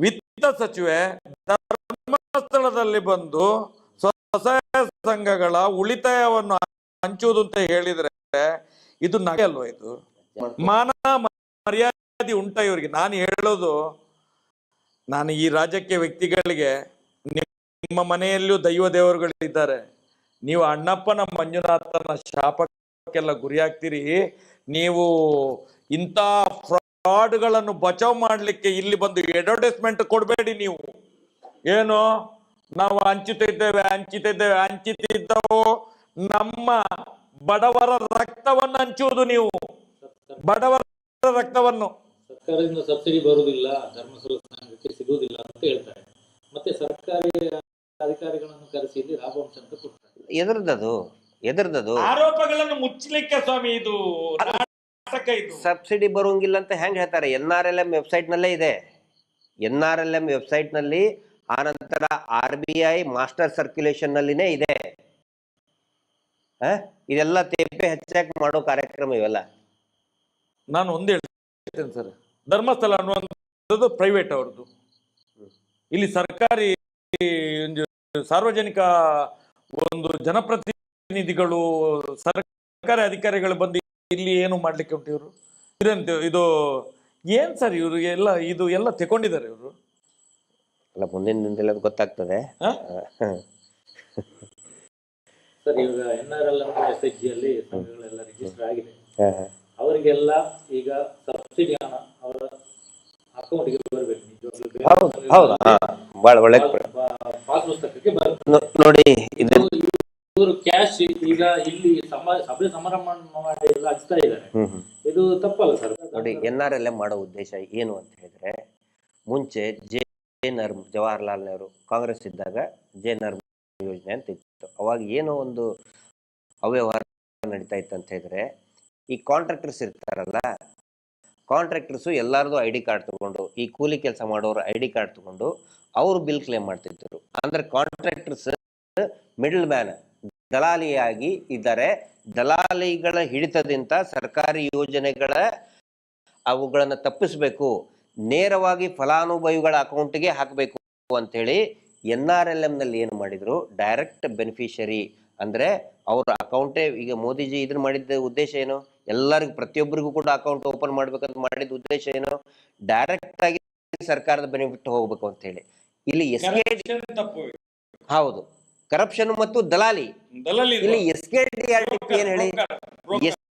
B: ವಿತ್ತ ಸಚಿವೆ ಧರ್ಮಸ್ಥಳದಲ್ಲಿ ಬಂದು ಸ್ವಸಹಾಯ ಸಂಘಗಳ ಉಳಿತಾಯವನ್ನು ಹಂಚುವುದು ಅಂತ ಹೇಳಿದ್ರೆ ಇದು ನಗೆ ಅಲ್ವಾ? ಇದು ಮಾನ ಮರ್ಯಾದೆ ಉಂಟ ಇವರಿಗೆ? ನಾನು ಹೇಳೋದು, ನಾನು ಈ ರಾಜಕೀಯ ವ್ಯಕ್ತಿಗಳಿಗೆ, ನಿಮ್ಮ ಮನೆಯಲ್ಲೂ ದೈವ ದೇವರುಗಳಿದ್ದಾರೆ, ನೀವು ಅಣ್ಣಪ್ಪನ ಮಂಜುನಾಥನ ಶಾಪಕ್ಕೆಲ್ಲ ಗುರಿಯಾಗ್ತೀರಿ. ನೀವು ಇಂಥ ಫ್ರಾಡ್ಗಳನ್ನು ಬಚಾವ್ ಮಾಡ್ಲಿಕ್ಕೆ ಇಲ್ಲಿ ಬಂದು ಅಡ್ವರ್ಟೈಸ್ಮೆಂಟ್ ಕೊಡಬೇಡಿ. ನೀವು ಏನು ನಾವು ಹಂಚುತ್ತಿದ್ದವು ನಮ್ಮ ಬಡವರ ರಕ್ತವನ್ನು ಹಂಚುವುದು. ನೀವು ಬಡವರ ರಕ್ತವನ್ನು
A: ಸರ್ಕಾರದಿಂದ ಸಬ್ಸಿಡಿ ಬರುವುದಿಲ್ಲ, ಧರ್ಮಸ್ಥಳ ಸಂಘಕ್ಕೆ ಸಿಗುವುದಿಲ್ಲ ಅಂತ ಹೇಳ್ತಾರೆ. ಮತ್ತೆ ಸರ್ಕಾರಿ ಅಧಿಕಾರಿಗಳನ್ನು ಕರೆಸಿ ಇಲ್ಲಿ ಲಾಭಾಂಶ ಅಂತ ಕೊಡ್ತಾರೆ.
C: ಎದುರ್ದದು
B: ಆರೋಪಗಳನ್ನು ಮುಚ್ಚಲಿಕ್ಕೆ ಸ್ವಾಮಿ ಇದು ನಾಟಕ. ಇದು
C: ಸಬ್ಸಿಡಿ ಬರುವಂಗಿಲ್ಲ ಅಂತ ಹೆಂಗ್ ಹೇಳ್ತಾರೆ? NRLM ವೆಬ್ಸೈಟ್ ನಲ್ಲೇ ಇದೆ. NRLM ವೆಬ್ಸೈಟ್ ನಲ್ಲಿ, ಆನಂತರ RBI ಮಾಸ್ಟರ್ ಸರ್ಕ್ಯುಲೇಷನ್ ನಲ್ಲಿನೇ ಇದೆ. ಇದೆಲ್ಲ ತೇಪೆ ಹೆಚ್ಚಾಗಿ ಮಾಡೋ ಕಾರ್ಯಕ್ರಮ ಇವೆಲ್ಲ.
B: ನಾನು ಒಂದು ಹೇಳ್ತೇನೆ ಸರ್, ಧರ್ಮಸ್ಥಳ ಅನ್ನುವಂಥದ್ದು ಪ್ರೈವೇಟ್ ಅವ್ರದ್ದು. ಇಲ್ಲಿ ಸರ್ಕಾರಿ ಸಾರ್ವಜನಿಕ ಒಂದು ಜನಪ್ರತಿನಿಧಿಗಳು, ಸರ್ಕಾರಿ ಅಧಿಕಾರಿಗಳು ಬಂದು ಇಲ್ಲಿ ಏನು ಮಾಡ್ಲಿಕ್ಕೆ ಉಂಟು? ಇವರು ಇದು ಏನ್ ಸರ್? ಇವರು ಇದು ಎಲ್ಲ ತಗೊಂಡಿದ್ದಾರೆ ಇವರು.
C: ಅಲ್ಲ, ಮುಂದಿನ ದಿನದಲ್ಲಿ ಅದು ಗೊತ್ತಾಗ್ತದೆ.
A: ಸರ್, ಈಗ NRLM SHG ಅಲ್ಲಿ ಸಂಘಗಳೆಲ್ಲ ರಿಜಿಸ್ಟರ್ ಆಗಿದೆ. ಅವರಿಗೆಲ್ಲ ಈಗ ಸಬ್ಸಿಡಿ ಹಣ ಅವರ ಅಕೌಂಟ್ಗೆ ಬರಬೇಕು. ಪಾಸ್ ಪುಸ್ತಕಕ್ಕೆ ಬರಬೇಕು
C: ನೋಡಿ.
A: ಇವರು ಕ್ಯಾಶ್ ಈಗ ಇಲ್ಲಿ ಸಭೆ ಸಮಾರಂಭ ಮಾಡಿ ಎಲ್ಲ ಹಂಚ್ತಾ ಇದ್ದಾರೆ. ಇದು ತಪ್ಪಲ್ಲ ಸರ್?
C: ನೋಡಿ, NRLM ಮಾಡೋ ಉದ್ದೇಶ ಏನು ಅಂತ ಹೇಳಿದ್ರೆ, ಮುಂಚೆ ಜವಾಹರ್ಲಾಲ್ ನೆಹರು ಕಾಂಗ್ರೆಸ್ ಇದ್ದಾಗ JNRM ಯೋಜನೆ ಅಂತ ಇತ್ತು. ಅವಾಗ ಏನೋ ಒಂದು ಅವ್ಯವಹಾರ ನಡೀತಾ ಇತ್ತು ಅಂತ ಹೇಳಿದ್ರೆ, ಈ ಕಾಂಟ್ರಾಕ್ಟರ್ಸ್ ಇರ್ತಾರಲ್ಲ, ಕಾಂಟ್ರಾಕ್ಟರ್ಸು ಎಲ್ಲರದು ID ಕಾರ್ಡ್ ತಗೊಂಡು, ಈ ಕೂಲಿ ಕೆಲಸ ಮಾಡೋರು ID ಕಾರ್ಡ್ ತಗೊಂಡು ಅವರು ಬಿಲ್ ಕ್ಲೇಮ್ ಮಾಡ್ತಿದ್ರು. ಅಂದ್ರೆ ಕಾಂಟ್ರಾಕ್ಟರ್ಸ್ ಮಿಡಲ್ ಮ್ಯಾನ್, ದಲಾಲಿಯಾಗಿ ಇದ್ದಾರೆ. ದಲಾಲಿಗಳ ಹಿಡಿತದಿಂದ ಸರ್ಕಾರಿ ಯೋಜನೆಗಳ ಅವುಗಳನ್ನು ತಪ್ಪಿಸಬೇಕು, ನೇರವಾಗಿ ಫಲಾನುಭವಿಗಳ ಅಕೌಂಟ್ಗೆ ಹಾಕಬೇಕು ಅಂತೇಳಿ NRLM ನಲ್ಲಿ ಏನು ಮಾಡಿದ್ರು, ಡೈರೆಕ್ಟ್ ಬೆನಿಫಿಷರಿ ಅಂದ್ರೆ ಅವ್ರ ಅಕೌಂಟೇ. ಈಗ ಮೋದಿಜಿ ಇದನ್ನ ಮಾಡಿದ್ದ ಉದ್ದೇಶ ಏನು, ಎಲ್ಲರಿಗೂ ಪ್ರತಿಯೊಬ್ಬರಿಗೂ ಕೂಡ ಅಕೌಂಟ್ ಓಪನ್ ಮಾಡ್ಬೇಕಂತ ಮಾಡಿದ ಉದ್ದೇಶ ಏನು, ಡೈರೆಕ್ಟ್ ಆಗಿ ಸರ್ಕಾರದ ಬೆನಿಫಿಟ್ ಹೋಗ್ಬೇಕು ಅಂತ ಹೇಳಿ. ಇಲ್ಲಿ ಹೌದು, ಕರಪ್ಷನ್ ಮತ್ತು ದಲಾಲಿ. ಇಲ್ಲಿ SKDRDP ಏನ್ ಹೇಳಿ,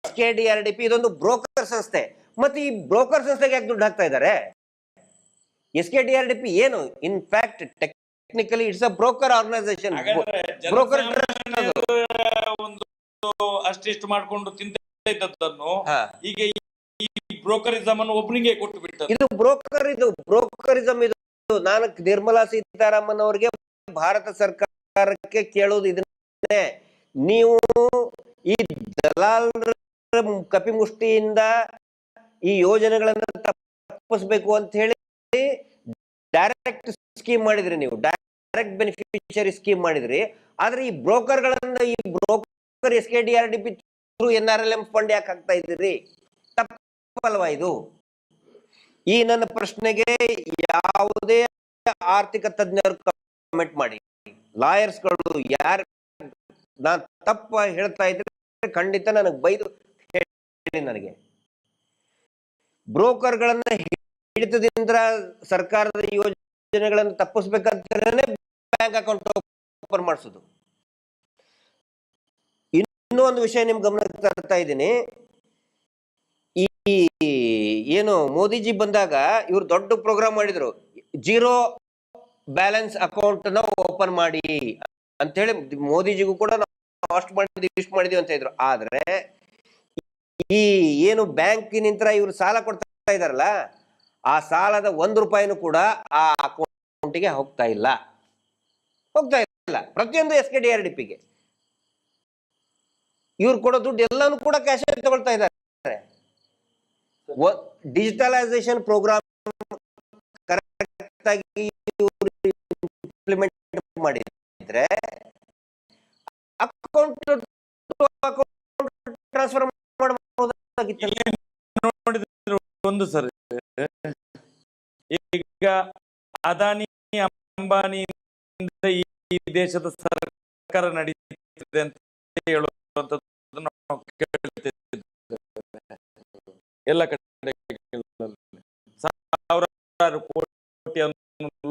C: SKDRDP ಇದೊಂದು ಬ್ರೋಕರ್ ಸಂಸ್ಥೆ. ಮತ್ತೆ ಈ ಬ್ರೋಕರ್ ಸಂಸ್ಥೆಗೆ ಯಾಕೆ ದುಡ್ಡು ಹಾಕ್ತಾ ಇದ್ದಾರೆ? SKDRDP ಏನು, in fact technically it's a broker organisation. Broker
B: ಒಂದು ಅಷ್ಟಿಷ್ಟು ಮಾಡ್ಕೊಂಡು ತಿಂತ ಇದ್ದದ್ದನ್ನು ಈಗ ಈ ಬ್ರೋಕರಿಸಮ್ ಅನ್ನು ಒಬ್ಬನಿಗೆ ಕೊಟ್ಟು ಬಿಟ್ಟು,
C: ಇದು ಬ್ರೋಕರಿಸಮ್. ಇದು ನಾನು ನಿರ್ಮಲಾ ಸೀತಾರಾಮನ್ ಅವರಿಗೆ, ಭಾರತ ಸರ್ಕಾರಕ್ಕೆ ಕೇಳೋದು ಇದನ್ನೇ, ನೀವು ಈ ದಲಾಲರ ಕಪಿಮುಷ್ಟಿಯಿಂದ ಈ ಯೋಜನೆಗಳನ್ನ ತಪ್ಪಿಸ್ಬೇಕು ಅಂತ ಹೇಳಿ ಡೈರೆಕ್ಟ್ ಸ್ಕೀಮ್ ಮಾಡಿದ್ರಿ, ನೀವು ಡೈರೆಕ್ಟ್ ಬೆನಿಫಿಷಿಯರಿ ಸ್ಕೀಮ್ ಮಾಡಿದ್ರಿ. ಆದ್ರೆ ಈ ಬ್ರೋಕರ್ಗಳನ್ನ, ಈ broker SKDRDP through NRLM fund ಯಾಕೆ ಹಾಕ್ತಾ ಇದ್ದೀರಿ? ತಪ್ಪಲ್ವಾ ಇದು? ಈ ನನ್ನ ಪ್ರಶ್ನೆಗೆ ಯಾವುದೇ ಆರ್ಥಿಕ ತಜ್ಞರು ಕಮೆಂಟ್ ಮಾಡಿ, ಲಾಯರ್ಸ್ಗಳು ಯಾರು ನಾನು ತಪ್ಪ ಹೇಳ್ತಾ ಇದ್ರೆ ಖಂಡಿತ ನನಗೆ ಬೈದು ಹೇಳಿ. ನನಗೆ ಬ್ರೋಕರ್ಗಳನ್ನ ಹಿಡಿತದಿಂದ ಸರ್ಕಾರದ ಯೋಜನೆಗಳನ್ನು ತಪ್ಪಿಸ್ಬೇಕಂತಾನೆ ಬ್ಯಾಂಕ್ ಅಕೌಂಟ್ ಓಪನ್ ಮಾಡಿಸೋದು. ಇನ್ನೂ ಒಂದು ವಿಷಯ ನಿಮ್ ಗಮನಕ್ಕೆ ತರ್ತಾ ಇದ್ದೀನಿ. ಈ ಏನು ಮೋದಿಜಿ ಬಂದಾಗ ಇವ್ರು ದೊಡ್ಡ ಪ್ರೋಗ್ರಾಮ್ ಮಾಡಿದ್ರು, ಜೀರೋ ಬ್ಯಾಲೆನ್ಸ್ ಅಕೌಂಟ್ ನ ಓಪನ್ ಮಾಡಿ ಅಂತ ಹೇಳಿ. ಮೋದಿಜಿಗೂ ಕೂಡ ನಾವು ಅಷ್ಟು ಮಾಡಿದ್ವಿ ಇಷ್ಟು ಮಾಡಿದ್ವಿ ಅಂತ ಇದ್ರು. ಆದ್ರೆ ಈ ಏನು ಬ್ಯಾಂಕಿನಿಂದ ಇವ್ರು ಸಾಲ ಕೊಡ್ತಾ ಇದಾರಲ್ಲ, ಆ ಸಾಲದ ₹1 ಕೂಡ ಆ ಅಕೌಂಟಿಗೆ ಹೋಗ್ತಾ ಇಲ್ಲ. ಪ್ರತಿಯೊಂದು SKDRDPಗೆ ಇವ್ರು ಕೊಡೋ ದುಡ್ಡು ಎಲ್ಲಾನು ಕೂಡ ಕ್ಯಾಶ್ ತಗೊಳ್ತಾ ಇದ್ದಾರೆ. ಡಿಜಿಟಲೈಸೇಷನ್ ಪ್ರೋಗ್ರಾಮ್ ಕರೆಕ್ಟ್ ಆಗಿ ಇಂಪ್ಲಿಮೆಂಟ್ ಮಾಡಿದ್ರೆ ಅಕೌಂಟ್ ಟ್ರಾನ್ಸ್ಫರ್ ಮಾಡಬಹುದಾಗಿತ್ತು.
B: ನೋಡಿದ್ರೆ ಒಂದು ಸರಿ ಈಗ ಅದಾನಿ ಅಂಬಾನಿಯಿಂದ ಈ ದೇಶದ ಸರ್ಕಾರ ನಡೀತಿದೆ ಅಂತ ಹೇಳುವಂಥದ್ದು ನಾವು ಕೇಳ್ತಿದ್ದೇವೆ. ಎಲ್ಲ ಕಡೆ ಸಾವಿರಾರು ಕೋಟಿ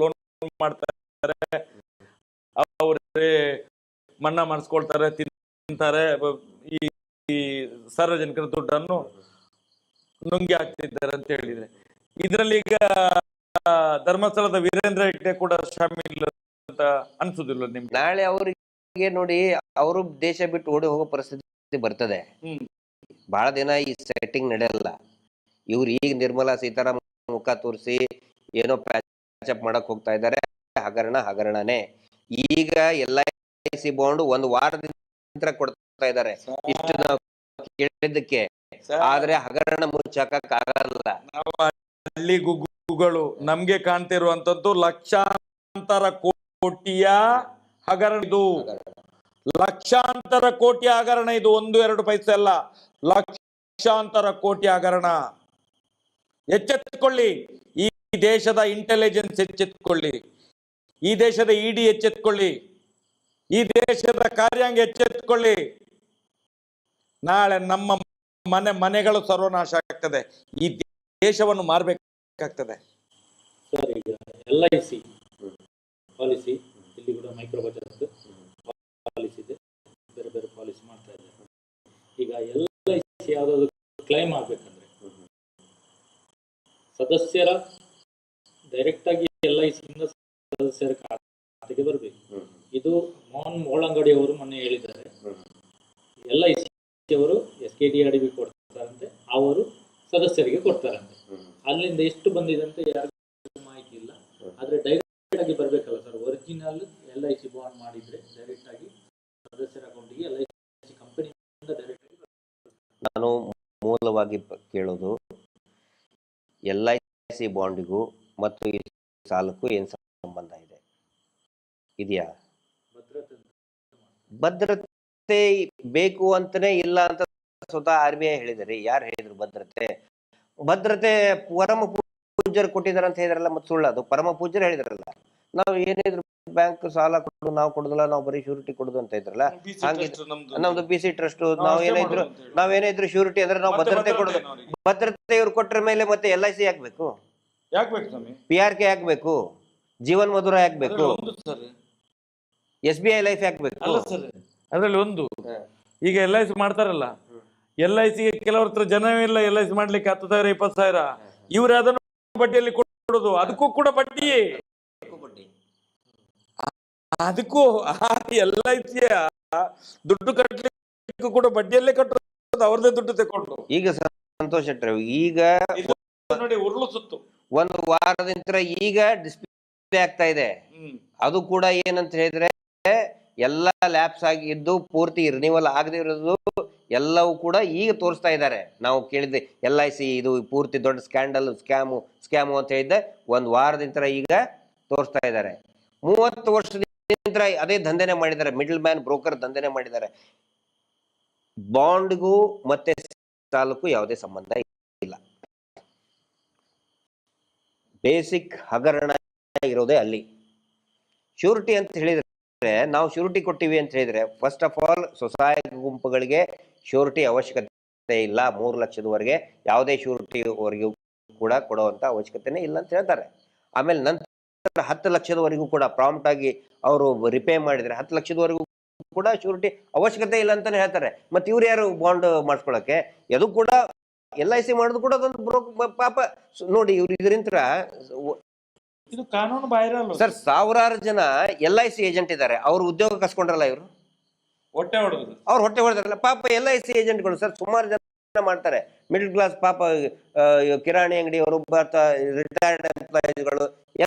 B: ಲೋನ್ ಮಾಡ್ತಾರೆ, ಅವರೇ ಮನ್ನಾ ಮಾಡಿಸ್ಕೊಳ್ತಾರೆ, ತಿಂತಾರೆ, ಈ ಸಾರ್ವಜನಿಕರ ದುಡ್ಡನ್ನು ನುಂಗಿ ಹಾಕ್ತಿದ್ದಾರೆ ಅಂತ ಹೇಳಿದ್ರೆ, ಇದರಲ್ಲಿ ಈಗ ಧರ್ಮಸ್ಥಳದ ವೀರೇಂದ್ರ ಹೆಗ್ಡೆ ಕೂಡ ಶಾಮೀಲ್ ಅಂತ ಅನ್ಸುದಿಲ್ಲ ನಿಮ್ಗೆ?
C: ನಾಳೆ ಅವರಿಗೆ ನೋಡಿ, ಅವರು ದೇಶ ಬಿಟ್ಟು ಓಡಿ ಹೋಗೋ ಪರಿಸ್ಥಿತಿ ಬರ್ತದೆ. ಬಹಳ ದಿನ ಈ ಸೆಟ್ಟಿಂಗ್ ನಡೆಯಲ್ಲ. ಇವ್ರು ಈಗ ನಿರ್ಮಲಾ ಸೀತಾರಾಮನ್ ಮುಖ ತೋರಿಸಿ ಏನೋ ಪ್ಯಾಚಪ್ ಮಾಡಕ್ ಹೋಗ್ತಾ ಇದ್ದಾರೆ. ಹಗರಣನೇ. ಈಗ LIC ಬಾಂಡ್ 1 ವಾರದಿಂದ ಕೊಡ್ತಾ ಇದ್ದಾರೆ ಇಷ್ಟು ನಾವು ಕೇಳಿದ್ದಕ್ಕೆ. ಆದ್ರೆ ಹಗರಣ ಮುಚ್ಚಾಕಕ್ ಆಗಲ್ಲ.
B: ಹಳ್ಳಿ ಗುಗ್ಗುಗಳು ನಮ್ಗೆ ಕಾಣ್ತಿರುವಂತದ್ದು ಲಕ್ಷಾಂತರ ಕೋಟಿಯ ಹಗರಣ. ಇದು ಲಕ್ಷಾಂತರ ಕೋಟಿ ಹಗರಣ. ಇದು 1-2 ಪೈಸೆ ಅಲ್ಲ, ಲಕ್ಷಾಂತರ ಕೋಟಿ ಹಗರಣ. ಎಚ್ಚೆತ್ತುಕೊಳ್ಳಿ, ಈ ದೇಶದ ಇಂಟೆಲಿಜೆನ್ಸ್ ಎಚ್ಚೆತ್ತುಕೊಳ್ಳಿ, ಈ ದೇಶದ ED ಎಚ್ಚೆತ್ತುಕೊಳ್ಳಿ, ಈ ದೇಶದ ಕಾರ್ಯಾಂಗ ಎಚ್ಚೆತ್ತುಕೊಳ್ಳಿ. ನಾಳೆ ನಮ್ಮ ಮನೆಗಳು ಸರ್ವನಾಶ ಆಗ್ತದೆ, ಈ ದೇಶವನ್ನು ಮಾರ್ಬೇಕಾಗ್ತದೆ.
A: ಸರ್, ಈಗ LIC ಪಾಲಿಸಿ, ಇಲ್ಲಿ ಕೂಡ ಮೈಕ್ರೋ ಬಚತ್ ಪಾಲಿಸಿ ಇದೆ, ಬೇರೆ ಬೇರೆ ಪಾಲಿಸಿ ಮಾಡ್ತಾ ಇದ್ದಾರೆ. ಈಗ LIC ಯಾವುದಾದ್ರು ಕ್ಲೈಮ್ ಆಗ್ಬೇಕಂದ್ರೆ ಸದಸ್ಯರ ಡೈರೆಕ್ಟ್ ಆಗಿ LIC ಇಂದ ಸದಸ್ಯರ ಖಾತೆಗೆ ಬರಬೇಕು. ಇದು ಮೋಹನ್ ಮೋಳಂಗಡಿ ಅವರು ಮೊನ್ನೆ ಹೇಳಿದ್ದಾರೆ. LIC ಅವರು SKDRDP ಕೊಡ್ತಾರಂತೆ, ಅವರು ಸದಸ್ಯರಿಗೆ ಕೊಡ್ತಾರಂತೆ. ಅಲ್ಲಿಂದ ಎಷ್ಟು ಬಂದಿದೆ ಅಂತ ಯಾರಿಗೂ ಮಾಹಿತಿ ಇಲ್ಲ. ಆದ್ರೆ ಡೈರೆಕ್ಟ್ ಆಗಿ ಬರ್ಬೇಕಲ್ಲ ಸರ್, ಒರಿಜಿನಲ್ LIC ಬಾಂಡ್ ಮಾಡಿದ್ರೆ ಡೈರೆಕ್ಟ್ ಆಗಿ ಸದಸ್ಯರ ಅಕೌಂಟಿಗೆ LIC ಕಂಪನಿಯಿಂದ ಡೈರೆಕ್ಟ್ ಆಗಿ.
C: ನಾನು ಮೂಲವಾಗಿ ಕೇಳೋದು, LIC ಬಾಂಡಿಗೂ ಮತ್ತು ಈ ಸಾಲಕ್ಕೂ ಏನ್ ಸಂಬಂಧ ಇದೆ? ಇದೆಯಾ? ಭದ್ರತೆ ಬೇಕು ಅಂತಾನೆ ಇಲ್ಲ ಅಂತ ಸ್ವತಃ RBI ಹೇಳಿದ್ರಿ. ಯಾರು ಹೇಳಿದ್ರು ಭದ್ರತೆ? ಭದ್ರತೆ ಪರಮ ಪೂಜ್ಯರು ಕೊಟ್ಟಿದ್ದಾರೆ ಅಂತ ಹೇಳಿದ್ರಲ್ಲ, ಮತ್ತೆ ಸುಳ್ಳು ಅದು. ಪರಮ ಪೂಜ್ಯರು ಹೇಳಿದ್ರಲ್ಲ, ನಾವು ಏನಿದ್ರು ಬ್ಯಾಂಕ್ ಸಾಲ ಕೊಡೋದು ನಾವು ಕೊಡುದಿಲ್ಲ, ನಾವು ಬರೀ ಶ್ಯೂರಿಟಿ ಕೊಡುದು ಅಂತ ಇದ್ರಲ್ಲ. ಹಾಗೆ ನಮ್ದು BC ಟ್ರಸ್ಟ್, ನಾವೇನಿದ್ರು ಶ್ಯೂರಿಟಿ ಅಂದ್ರೆ ನಾವು ಭದ್ರತೆ ಕೊಡುದು. ಭದ್ರತೆ ಇವ್ರು ಕೊಟ್ರ ಮೇಲೆ ಮತ್ತೆ LIC ಹಾಕ್ಬೇಕು, PRK ಹಾಕ್ಬೇಕು, ಜೀವನ್ ಮಧುರ ಹಾಕ್ಬೇಕು, SBI ಲೈಫ್ ಹಾಕ್ಬೇಕು.
B: ಅದ್ರಲ್ಲಿ ಒಂದು ಈಗ LIC ಮಾಡ್ತಾರಲ್ಲ, LIC ಕೆಲವ್ರ ಹತ್ರ ಜನವಿಲ್ಲ LIC ಮಾಡ್ಲಿಕ್ಕೆ 10,000 20,000, ಇವ್ರು ಅದನ್ನು ಬಡ್ಡಿಯಲ್ಲಿ ಕೊಡುದು. ಅದಕ್ಕೂ ಕೂಡ ಬಡ್ಡಿಯೇ, ಅದಕ್ಕೂ LIC ದುಡ್ಡು ಕಟ್ಟಲಿಕ್ಕೂ ಕೂಡ ಬಡ್ಡಿಯಲ್ಲೇ ಕಟ್ಟೋದು, ಅವ್ರದೇ ದುಡ್ಡು ತಗೊಂಡು.
C: ಈಗ ಸಂತೋಷ್ ಶೆಟ್ಟರ್ ಈಗ
B: ನೋಡಿ ಉರುಳು ಸುತ್ತು
C: ಒಂದು ವಾರದಿಂದ ಈಗ ಡಿಸ್ಪ್ಲೇ ಆಗ್ತಾ ಇದೆ. ಅದು ಕೂಡ ಏನಂತ ಹೇಳಿದ್ರೆ ಎಲ್ಲ ಲ್ಯಾಪ್ಸ್ ಆಗಿದ್ದು ಪೂರ್ತಿ ರಿನಿವಲ್ ಆಗದೆ ಇರೋದು ಎಲ್ಲವೂ ಕೂಡ ಈಗ ತೋರಿಸ್ತಾ ಇದ್ದಾರೆ. ನಾವು ಕೇಳಿದ್ದೆ LIC ಇದು ಪೂರ್ತಿ ದೊಡ್ಡ ಸ್ಕ್ಯಾಮು ಅಂತ ಹೇಳಿದ್ದೆ, ಒಂದು ವಾರದಿಂದ ಈಗ ತೋರಿಸ್ತಾ ಇದ್ದಾರೆ. 30 ವರ್ಷದಿಂದ ಅದೇ ದಂಧೆನೆ ಮಾಡಿದ್ದಾರೆ, ಮಿಡಲ್ ಮ್ಯಾನ್ ಬ್ರೋಕರ್ ದಂಧೆನೆ ಮಾಡಿದ್ದಾರೆ. ಬಾಂಡ್ಗೂ ಮತ್ತೆ ಸಾಲಕ್ಕೂ ಯಾವುದೇ ಸಂಬಂಧ ಇಲ್ಲ. ಬೇಸಿಕ್ ಹಗರಣ ಇರೋದೇ ಅಲ್ಲಿ. ಶ್ಯೂರಿಟಿ ಅಂತ ಹೇಳಿದ್ರೆ, ನಾವು ಶ್ಯೂರಿಟಿ ಕೊಟ್ಟಿವಿ ಅಂತ ಹೇಳಿದ್ರೆ, ಫಸ್ಟ್ ಆಫ್ ಆಲ್ ಸ್ವಸಹಾಯ ಗುಂಪುಗಳಿಗೆ ಶ್ಯೂರಿಟಿ ಅವಶ್ಯಕತೆ ಇಲ್ಲ. 3 ಲಕ್ಷದವರೆಗೆ ಯಾವುದೇ ಶ್ಯೂರಿಟಿವರೆಗೂ ಕೂಡ ಕೊಡುವಂತ ಅವಶ್ಯಕತೆನೇ ಇಲ್ಲ ಅಂತ ಹೇಳ್ತಾರೆ. ಆಮೇಲೆ ನಂತರ 10 ಲಕ್ಷದವರೆಗೂ ಕೂಡ ಪ್ರಾಂಪ್ಟ್ ಆಗಿ ಅವರು ರಿಪೇ ಮಾಡಿದ್ರೆ 10 ಲಕ್ಷದವರೆಗೂ ಕೂಡ ಶ್ಯೂರಿಟಿ ಅವಶ್ಯಕತೆ ಇಲ್ಲ ಅಂತಾನೆ ಹೇಳ್ತಾರೆ. ಮತ್ತೆ ಇವ್ರು ಯಾರು ಬಾಂಡ್ ಮಾಡಿಸ್ಕೊಳಕ್ಕೆ? ಅದು ಕೂಡ LIC ಮಾಡೋದು ಕೂಡ ಅದೊಂದು ಪಾಪ ನೋಡಿ. ಇವ್ರು ಇದರಿಂದ
B: ಇದು ಕಾನೂನು ಬಾಹಿರ
C: ಸರ್. ಸಾವಿರಾರು ಜನ LIC ಏಜೆಂಟ್ ಇದ್ದಾರೆ, ಅವ್ರು ಉದ್ಯೋಗ ಕಸ್ಕೊಂಡ್ರಲ್ಲ, ಇವರು
B: ಹೊಟ್ಟೆ ಹೊಡೆದ್ರು,
C: ಅವ್ರು ಹೊಟ್ಟೆ ಹೊಡೆದ್ರಲ್ಲ. ಪಾಪ LIC ಏಜೆಂಟ್ಗಳು ಸರ್ ಸುಮಾರು ಜನ ಮಾಡ್ತಾರೆ. ಮಿಡಲ್ ಕ್ಲಾಸ್ ಪಾಪ ಕಿರಾಣಿ ಅಂಗಡಿಯವರು, ರಿಟೈರ್ಡ್ ಎಂಪ್ಲಾಯೀಸ್ಗಳು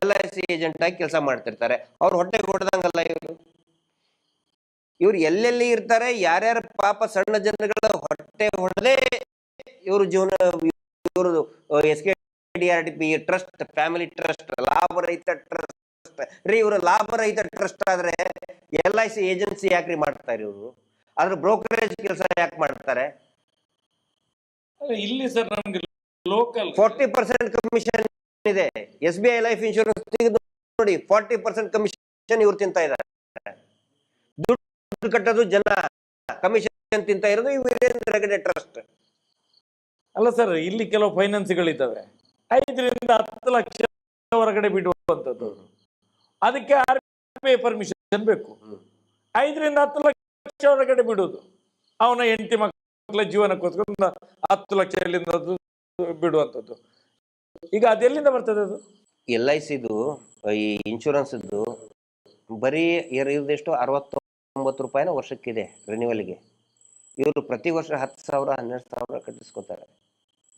C: LIC ಏಜೆಂಟ್ ಆಗಿ ಕೆಲಸ ಮಾಡ್ತಿರ್ತಾರೆ. ಅವ್ರು ಹೊಟ್ಟೆ ಹೊಡೆದಂಗಲ್ಲ ಇವ್ರು ಎಲ್ಲೆಲ್ಲಿ ಇರ್ತಾರೆ, ಯಾರ್ಯಾರ ಪಾಪ ಸಣ್ಣ ಜನಗಳ ಹೊಟ್ಟೆ ಹೊಡೆದೇ ಇವರು ಜೀವನ. ಇವರು SKDRTP ಟ್ರಸ್ಟ್, ಫ್ಯಾಮಿಲಿ ಟ್ರಸ್ಟ್, ಲಾಭರಹಿತ ಟ್ರಸ್ಟ್ ರೀ. ಇವರು ಲಾಭರಹಿತ ಟ್ರಸ್ಟ್ ಆದ್ರೆ LIC ಏಜೆನ್ಸಿ ಯಾಕ್ರಿ ಮಾಡ್ತಾರೆ ಇವರು? ಅದ್ರ ಬ್ರೋಕರೇಜ್ ಕೆಲಸ ಯಾಕೆ ಮಾಡ್ತಾರೆ?
B: ಇಲ್ಲಿ ಸರ್ ನಮ್ಗೆ ಲೋಕಲ್
C: 40% ಕಮಿಷನ್ ಇದೆ. SBI ಲೈಫ್ ಇನ್ಶೂರೆನ್ಸ್ ತೆಗೆದು ನೋಡಿ, 40% ಕಮಿಷನ್ ಇವ್ರು ತಿಂತಾ ಇದ್ದಾರೆ. ದುಡ್ಡು ಕಟ್ಟೋದು ಜನ, ಕಮಿಷನ್ ತಿಂತಾ ಇರೋದು ಈ ವೀರೇಂದ್ರ ಹೆಗಡೆ ಟ್ರಸ್ಟ್.
B: ಅಲ್ಲ ಸರ್, ಇಲ್ಲಿ ಕೆಲವು ಫೈನಾನ್ಸ್ಗಳಿದ್ದಾವೆ 5 ರಿಂದ 10 ಲಕ್ಷ ಹೊರಗಡೆ ಬಿಡುವಂಥದ್ದು. ಅದಕ್ಕೆ RBI ಪರ್ಮಿಷನ್ ಬೇಕು. 5 ರಿಂದ 10 ಲಕ್ಷ ಹೊರಗಡೆ ಬಿಡುವುದು, ಅವನ ಹೆಂಡತಿ ಮಕ್ಕಳ ಜೀವನಕ್ಕೋಸ್ಕರ 10 ಲಕ್ಷ ಎಲ್ಲಿಂದ ಬಿಡುವಂಥದ್ದು. ಈಗ ಅದೆಲ್ಲಿಂದ ಬರ್ತದೆ? ಅದು
C: LICದು ಈ ಇನ್ಶೂರೆನ್ಸ್ ಬರೀ ಇರೋದೆಷ್ಟು 69 ರೂಪಾಯಿನ ವರ್ಷಕ್ಕಿದೆ ರಿನ್ಯೂವಲ್ಗೆ. ಇವರು ಪ್ರತಿ ವರ್ಷ 10,000 12,000 ಕಟ್ಟಿಸ್ಕೊತಾರೆ.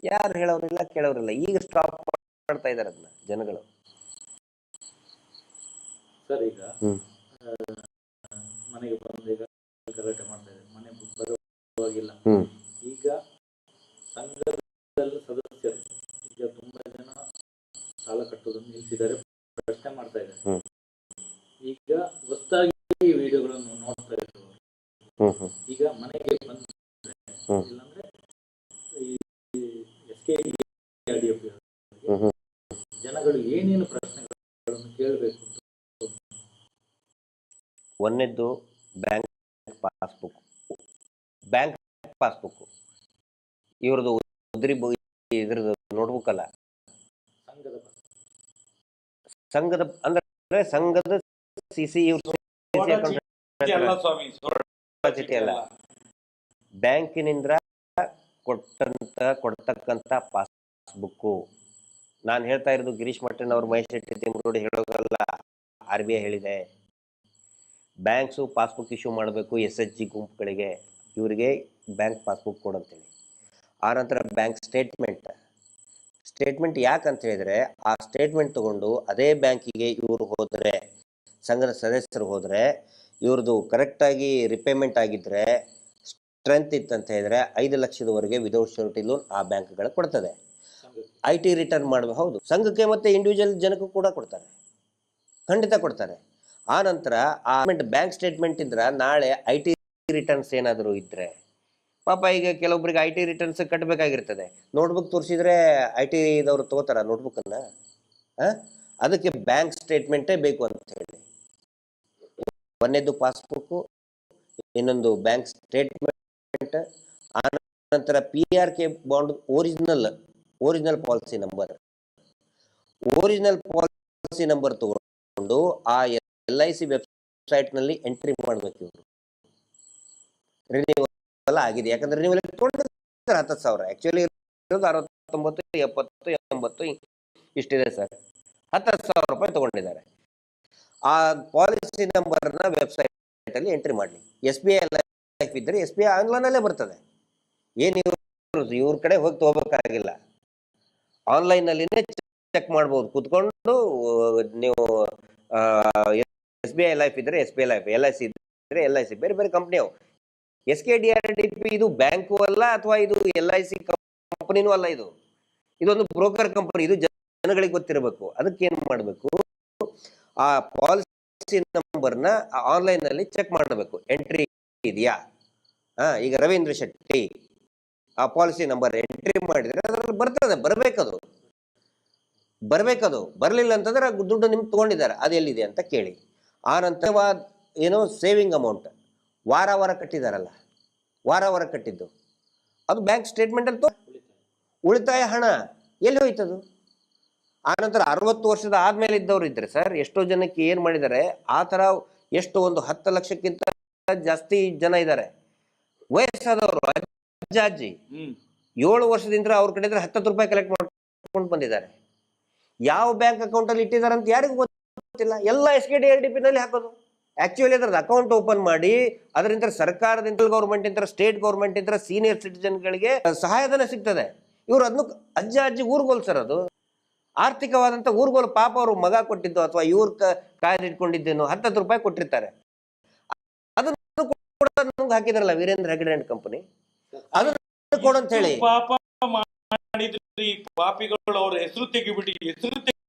C: ಯಾರು ಹೇಳೋರಿಲ್ಲ ಕೇಳೋರಿಲ್ಲ. ಈಗ ಸ್ಟಾಪ್ ಮಾಡ್ತಾ ಇದಾರೆ ಅದನ್ನ ಜನಗಳು.
A: ಸರ್ ಈಗ ಮನೆಗೆ ಬಂದು ಈಗ ಗಲಾಟೆ ಮಾಡ್ತಾ ಇದ್ದಾರೆ, ಮನೆ ಬರುವಾಗಿಲ್ಲ. ಈಗ ಸಂಘದಲ್ಲಿ ಸದಸ್ಯರು ಈಗ ತುಂಬಾ ಜನ ಸಾಲ ಕಟ್ಟೋದನ್ನು ನಿಲ್ಲಿಸಿದ್ದಾರೆ, ಪ್ರಶ್ನೆ ಮಾಡ್ತಾ ಇದ್ದಾರೆ. ಈಗ ಹೊಸದಾಗಿ ಈ ವಿಡಿಯೋಗಳನ್ನು ನೋಡ್ತಾ ಇರೋರು ಈಗ ಮನೆಗೆ ಬಂದ್ರೆ, ಇಲ್ಲಾಂದ್ರೆ ಈ SKDRTP ಜನಗಳು ಏನೇನು ಪ್ರಶ್ನೆಗಳನ್ನು ಕೇಳಬೇಕು?
C: ಒಂದನೇದ್ದು ಬ್ಯಾಂಕ್ ಪಾಸ್ಬುಕ್ ಇವ್ರದ್ದು ಇದ್ರದ್ದು ನೋಟ್ಬುಕ್ ಅಲ್ಲ, ಸಂಘದ ಅಂದ್ರೆ ಸಂಘದ CC ಅಲ್ಲ, ಬ್ಯಾಂಕಿನಿಂದ ಕೊಡ್ತಕ್ಕಂಥ ಪಾಸ್ಬುಕ್ಕು. ನಾನು ಹೇಳ್ತಾ ಇರೋದು ಗಿರೀಶ್ ಮಟ್ಟನ್ ಅವರು, ಮಹೇಶ್ ಶೆಟ್ಟಿ ತಿಮ್ಮರೋಡಿ ಹೇಳೋದಲ್ಲ, RBI ಹೇಳಿದೆ. ಬ್ಯಾಂಕ್ಸು ಪಾಸ್ಬುಕ್ ಇಶ್ಯೂ ಮಾಡಬೇಕು SHG ಗುಂಪುಗಳಿಗೆ, ಇವರಿಗೆ ಬ್ಯಾಂಕ್ ಪಾಸ್ಬುಕ್ ಕೊಡಂತೇಳಿ. ಆನಂತರ ಬ್ಯಾಂಕ್ ಸ್ಟೇಟ್ಮೆಂಟ್ ಯಾಕಂತ ಹೇಳಿದ್ರೆ, ಆ ಸ್ಟೇಟ್ಮೆಂಟ್ ತಗೊಂಡು ಅದೇ ಬ್ಯಾಂಕಿಗೆ ಇವರು ಹೋದರೆ, ಸಂಘದ ಸದಸ್ಯರು ಹೋದರೆ, ಇವ್ರದ್ದು ಕರೆಕ್ಟಾಗಿ ರಿಪೇಮೆಂಟ್ ಆಗಿದ್ದರೆ, ಸ್ಟ್ರೆಂತ್ ಇತ್ತಂತ ಹೇಳಿದ್ರೆ 5 ಲಕ್ಷದವರೆಗೆ ವಿದೌಟ್ ಶ್ಯೂರಿಟಿ ಲೋನ್ ಆ ಬ್ಯಾಂಕ್ಗಳು ಕೊಡ್ತದೆ. IT ರಿಟರ್ನ್ ಮಾಡಬೇಕು. ಹೌದು, ಸಂಘಕ್ಕೆ ಮತ್ತು ಇಂಡಿವಿಜುವಲ್ ಜನಕ್ಕೂ ಕೂಡ ಕೊಡ್ತಾರೆ, ಖಂಡಿತ ಕೊಡ್ತಾರೆ. ಆ ನಂತರ ಆ ಬ್ಯಾಂಕ್ ಸ್ಟೇಟ್ಮೆಂಟ್ ಇದ್ರೆ ನಾಳೆ IT ರಿಟರ್ನ್ಸ್ ಏನಾದರೂ ಇದ್ದರೆ ಪಾಪ ಈಗ ಕೆಲವೊಬ್ರಿಗೆ IT ರಿಟರ್ನ್ಸ್ ಕಟ್ಟಬೇಕಾಗಿರ್ತದೆ. ನೋಟ್ಬುಕ್ ತೋರಿಸಿದ್ರೆ IT ದವರು ತಗೋತಾರ ನೋಟ್ಬುಕ್ಕನ್ನು? ಅದಕ್ಕೆ ಬ್ಯಾಂಕ್ ಸ್ಟೇಟ್ಮೆಂಟೇ ಬೇಕು ಅಂತ ಹೇಳಿ. ಒಂದನೇದು ಪಾಸ್ಬುಕ್ಕು, ಇನ್ನೊಂದು ಬ್ಯಾಂಕ್ ಸ್ಟೇಟ್ಮೆಂಟ್, ಆ ನಂತರ PRK bond original policy number. Original policy number ತಗೊಂಡು ಆ LIC ವೆಬ್ಸೈಟ್ನಲ್ಲಿ ಎಂಟ್ರಿ ಮಾಡಬೇಕು. ಇವರು ರಿನ್ಯೂವಲ್ ಆಗಿದೆ, ಯಾಕಂದ್ರೆ ರಿನ್ಯೂವಲ್ ತಗೊಂಡಿದ್ದಾರೆ 10,000. ಆಕ್ಚುಲಿ ಇರೋದು 69, 70, 80 ಇಷ್ಟಿದೆ ಸರ್. 10,000 ರೂಪಾಯಿ ತಗೊಂಡಿದ್ದಾರೆ. ಆ ಪಾಲಿಸಿ ನಂಬರ್ನ ವೆಬ್ಸೈಟ್ ಅಲ್ಲಿ ಎಂಟ್ರಿ ಮಾಡಲಿ. SBI ಲೈಫ್ ಇದ್ದರೆ SBI ಆನ್ಲೈನಲ್ಲೇ ಬರ್ತದೆ. ಏನು ಇವ್ರ ಕಡೆ ಹೋಗಿ ತಗೋಬೇಕಾಗಿಲ್ಲ, ಆನ್ಲೈನ್ನಲ್ಲಿನೇ ಚೆಕ್ ಮಾಡ್ಬೋದು ಕೂತ್ಕೊಂಡು. ನೀವು SBI ಲೈಫ್ ಇದ್ರೆ SBI ಲೈಫ್, LIC ಇದ್ರೆ LIC, ಬೇರೆ ಬೇರೆ ಕಂಪ್ನಿ ಅವು. SKDRDP ಇದು ಬ್ಯಾಂಕು ಅಲ್ಲ, ಅಥವಾ ಇದು LIC ಕಂಪನಿನೂ ಅಲ್ಲ. ಇದೊಂದು ಬ್ರೋಕರ್ ಕಂಪನಿ. ಇದು ಜನಗಳಿಗೆ ಗೊತ್ತಿರಬೇಕು. ಅದಕ್ಕೆ ಏನು ಮಾಡಬೇಕು, ಆ ಪಾಲಿಸಿ ನಂಬರ್ನ ಆನ್ಲೈನಲ್ಲಿ ಚೆಕ್ ಮಾಡಬೇಕು, ಎಂಟ್ರಿ ಇದೆಯಾ. ಈಗ ರವೀಂದ್ರ ಶೆಟ್ಟಿ ಆ ಪಾಲಿಸಿ ನಂಬರ್ ಎಂಟ್ರಿ ಮಾಡಿದ್ರೆ ಅದ್ರಲ್ಲಿ ಬರ್ತದೆ, ಬರಬೇಕದು. ಬರಲಿಲ್ಲ ಅಂತಂದ್ರೆ ದುಡ್ಡು ನಿಮ್ಗೆ ತಗೊಂಡಿದ್ದಾರೆ, ಅದು ಎಲ್ಲಿದೆ ಅಂತ ಕೇಳಿ. ಆ ನಂತರ ಏನೋ ಸೇವಿಂಗ್ ಅಮೌಂಟ್ ವಾರ ಕಟ್ಟಿದಾರಲ್ಲ, ವಾರ ಕಟ್ಟಿದ್ದು ಅದು ಬ್ಯಾಂಕ್ ಸ್ಟೇಟ್ಮೆಂಟ್ ಅಲ್ಲಿ ಉಳಿತಾಯ ಹಣ ಎಲ್ಲಿ ಹೋಯ್ತದು. ಆನಂತರ 60 ವರ್ಷದ ಆದ್ಮೇಲೆ ಇದ್ದವ್ರು ಇದ್ರೆ ಸರ್, ಎಷ್ಟೋ ಜನಕ್ಕೆ ಏನ್ ಮಾಡಿದ್ದಾರೆ ಆ ತರ, ಎಷ್ಟು ಒಂದು 10 ಲಕ್ಷಕ್ಕಿಂತ ಜಾಸ್ತಿ ಜನ ಇದ್ದಾರೆ ವಯಸ್ಸಾದವರು. ಅಜ್ಜಿ 7 ವರ್ಷದಿಂದ ಅವ್ರ ಕಡೆ 10 ರೂಪಾಯಿ ಕಲೆಕ್ಟ್ ಮಾಡ್ಕೊಂಡು ಬಂದಿದ್ದಾರೆ. ಯಾವ ಬ್ಯಾಂಕ್ ಅಕೌಂಟ್ ಅಲ್ಲಿ ಇಟ್ಟಿದ್ದಾರೆ ಅಂತ ಯಾರಿಗೂ ಗೊತ್ತಿಲ್ಲ. ಎಲ್ಲ SKDRDP ನಲ್ಲಿ ಹಾಕೋದು. ಆಕ್ಚುಲಿ ಅದ್ರದ್ದು ಅಕೌಂಟ್ ಓಪನ್ ಮಾಡಿ ಅದರಿಂದ ಸರ್ಕಾರದಿಂದ, ಗೌರ್ಮೆಂಟ್ ಇಂದ, ಸ್ಟೇಟ್ ಗೌರ್ಮೆಂಟ್ ಇಂದ ಸೀನಿಯರ್ ಸಿಟಿಜನ್ಗಳಿಗೆ ಸಹಾಯಧನ ಸಿಗ್ತದೆ. ಇವ್ರು ಅದನ್ನು ಅಜ್ಜಿ ಊರ್ಗೋಲ್ ಸರ್, ಅದು ಆರ್ಥಿಕವಾದಂತ ಊರ್ಗೋಲು. ಪಾಪ ಅವರು ಮಗ ಕೊಟ್ಟಿದ್ದು ಅಥವಾ ಇವ್ರ ಕಾಯ್ದಿಟ್ಕೊಂಡಿದ್ದೇನೋ 10 ರೂಪಾಯಿ ಕೊಟ್ಟಿರ್ತಾರೆ. ಅದನ್ನು ಕೂಡ ನಮ್ಗೆ ಹಾಕಿದ್ರಲ್ಲ ವೀರೇಂದ್ರ ಹೆಗಡೆ ಅಂಡ್ ಕಂಪನಿ, ಅದನ್ನು ಕೊಡಂತ ಹೇಳಿ.
B: ಪಾಪ ಮಾಡಿದ್ರಿ ಪಾಪಿಗಳು, ಅವ್ರ ಹೆಸರು ತೆಗಿಬಿಡಿ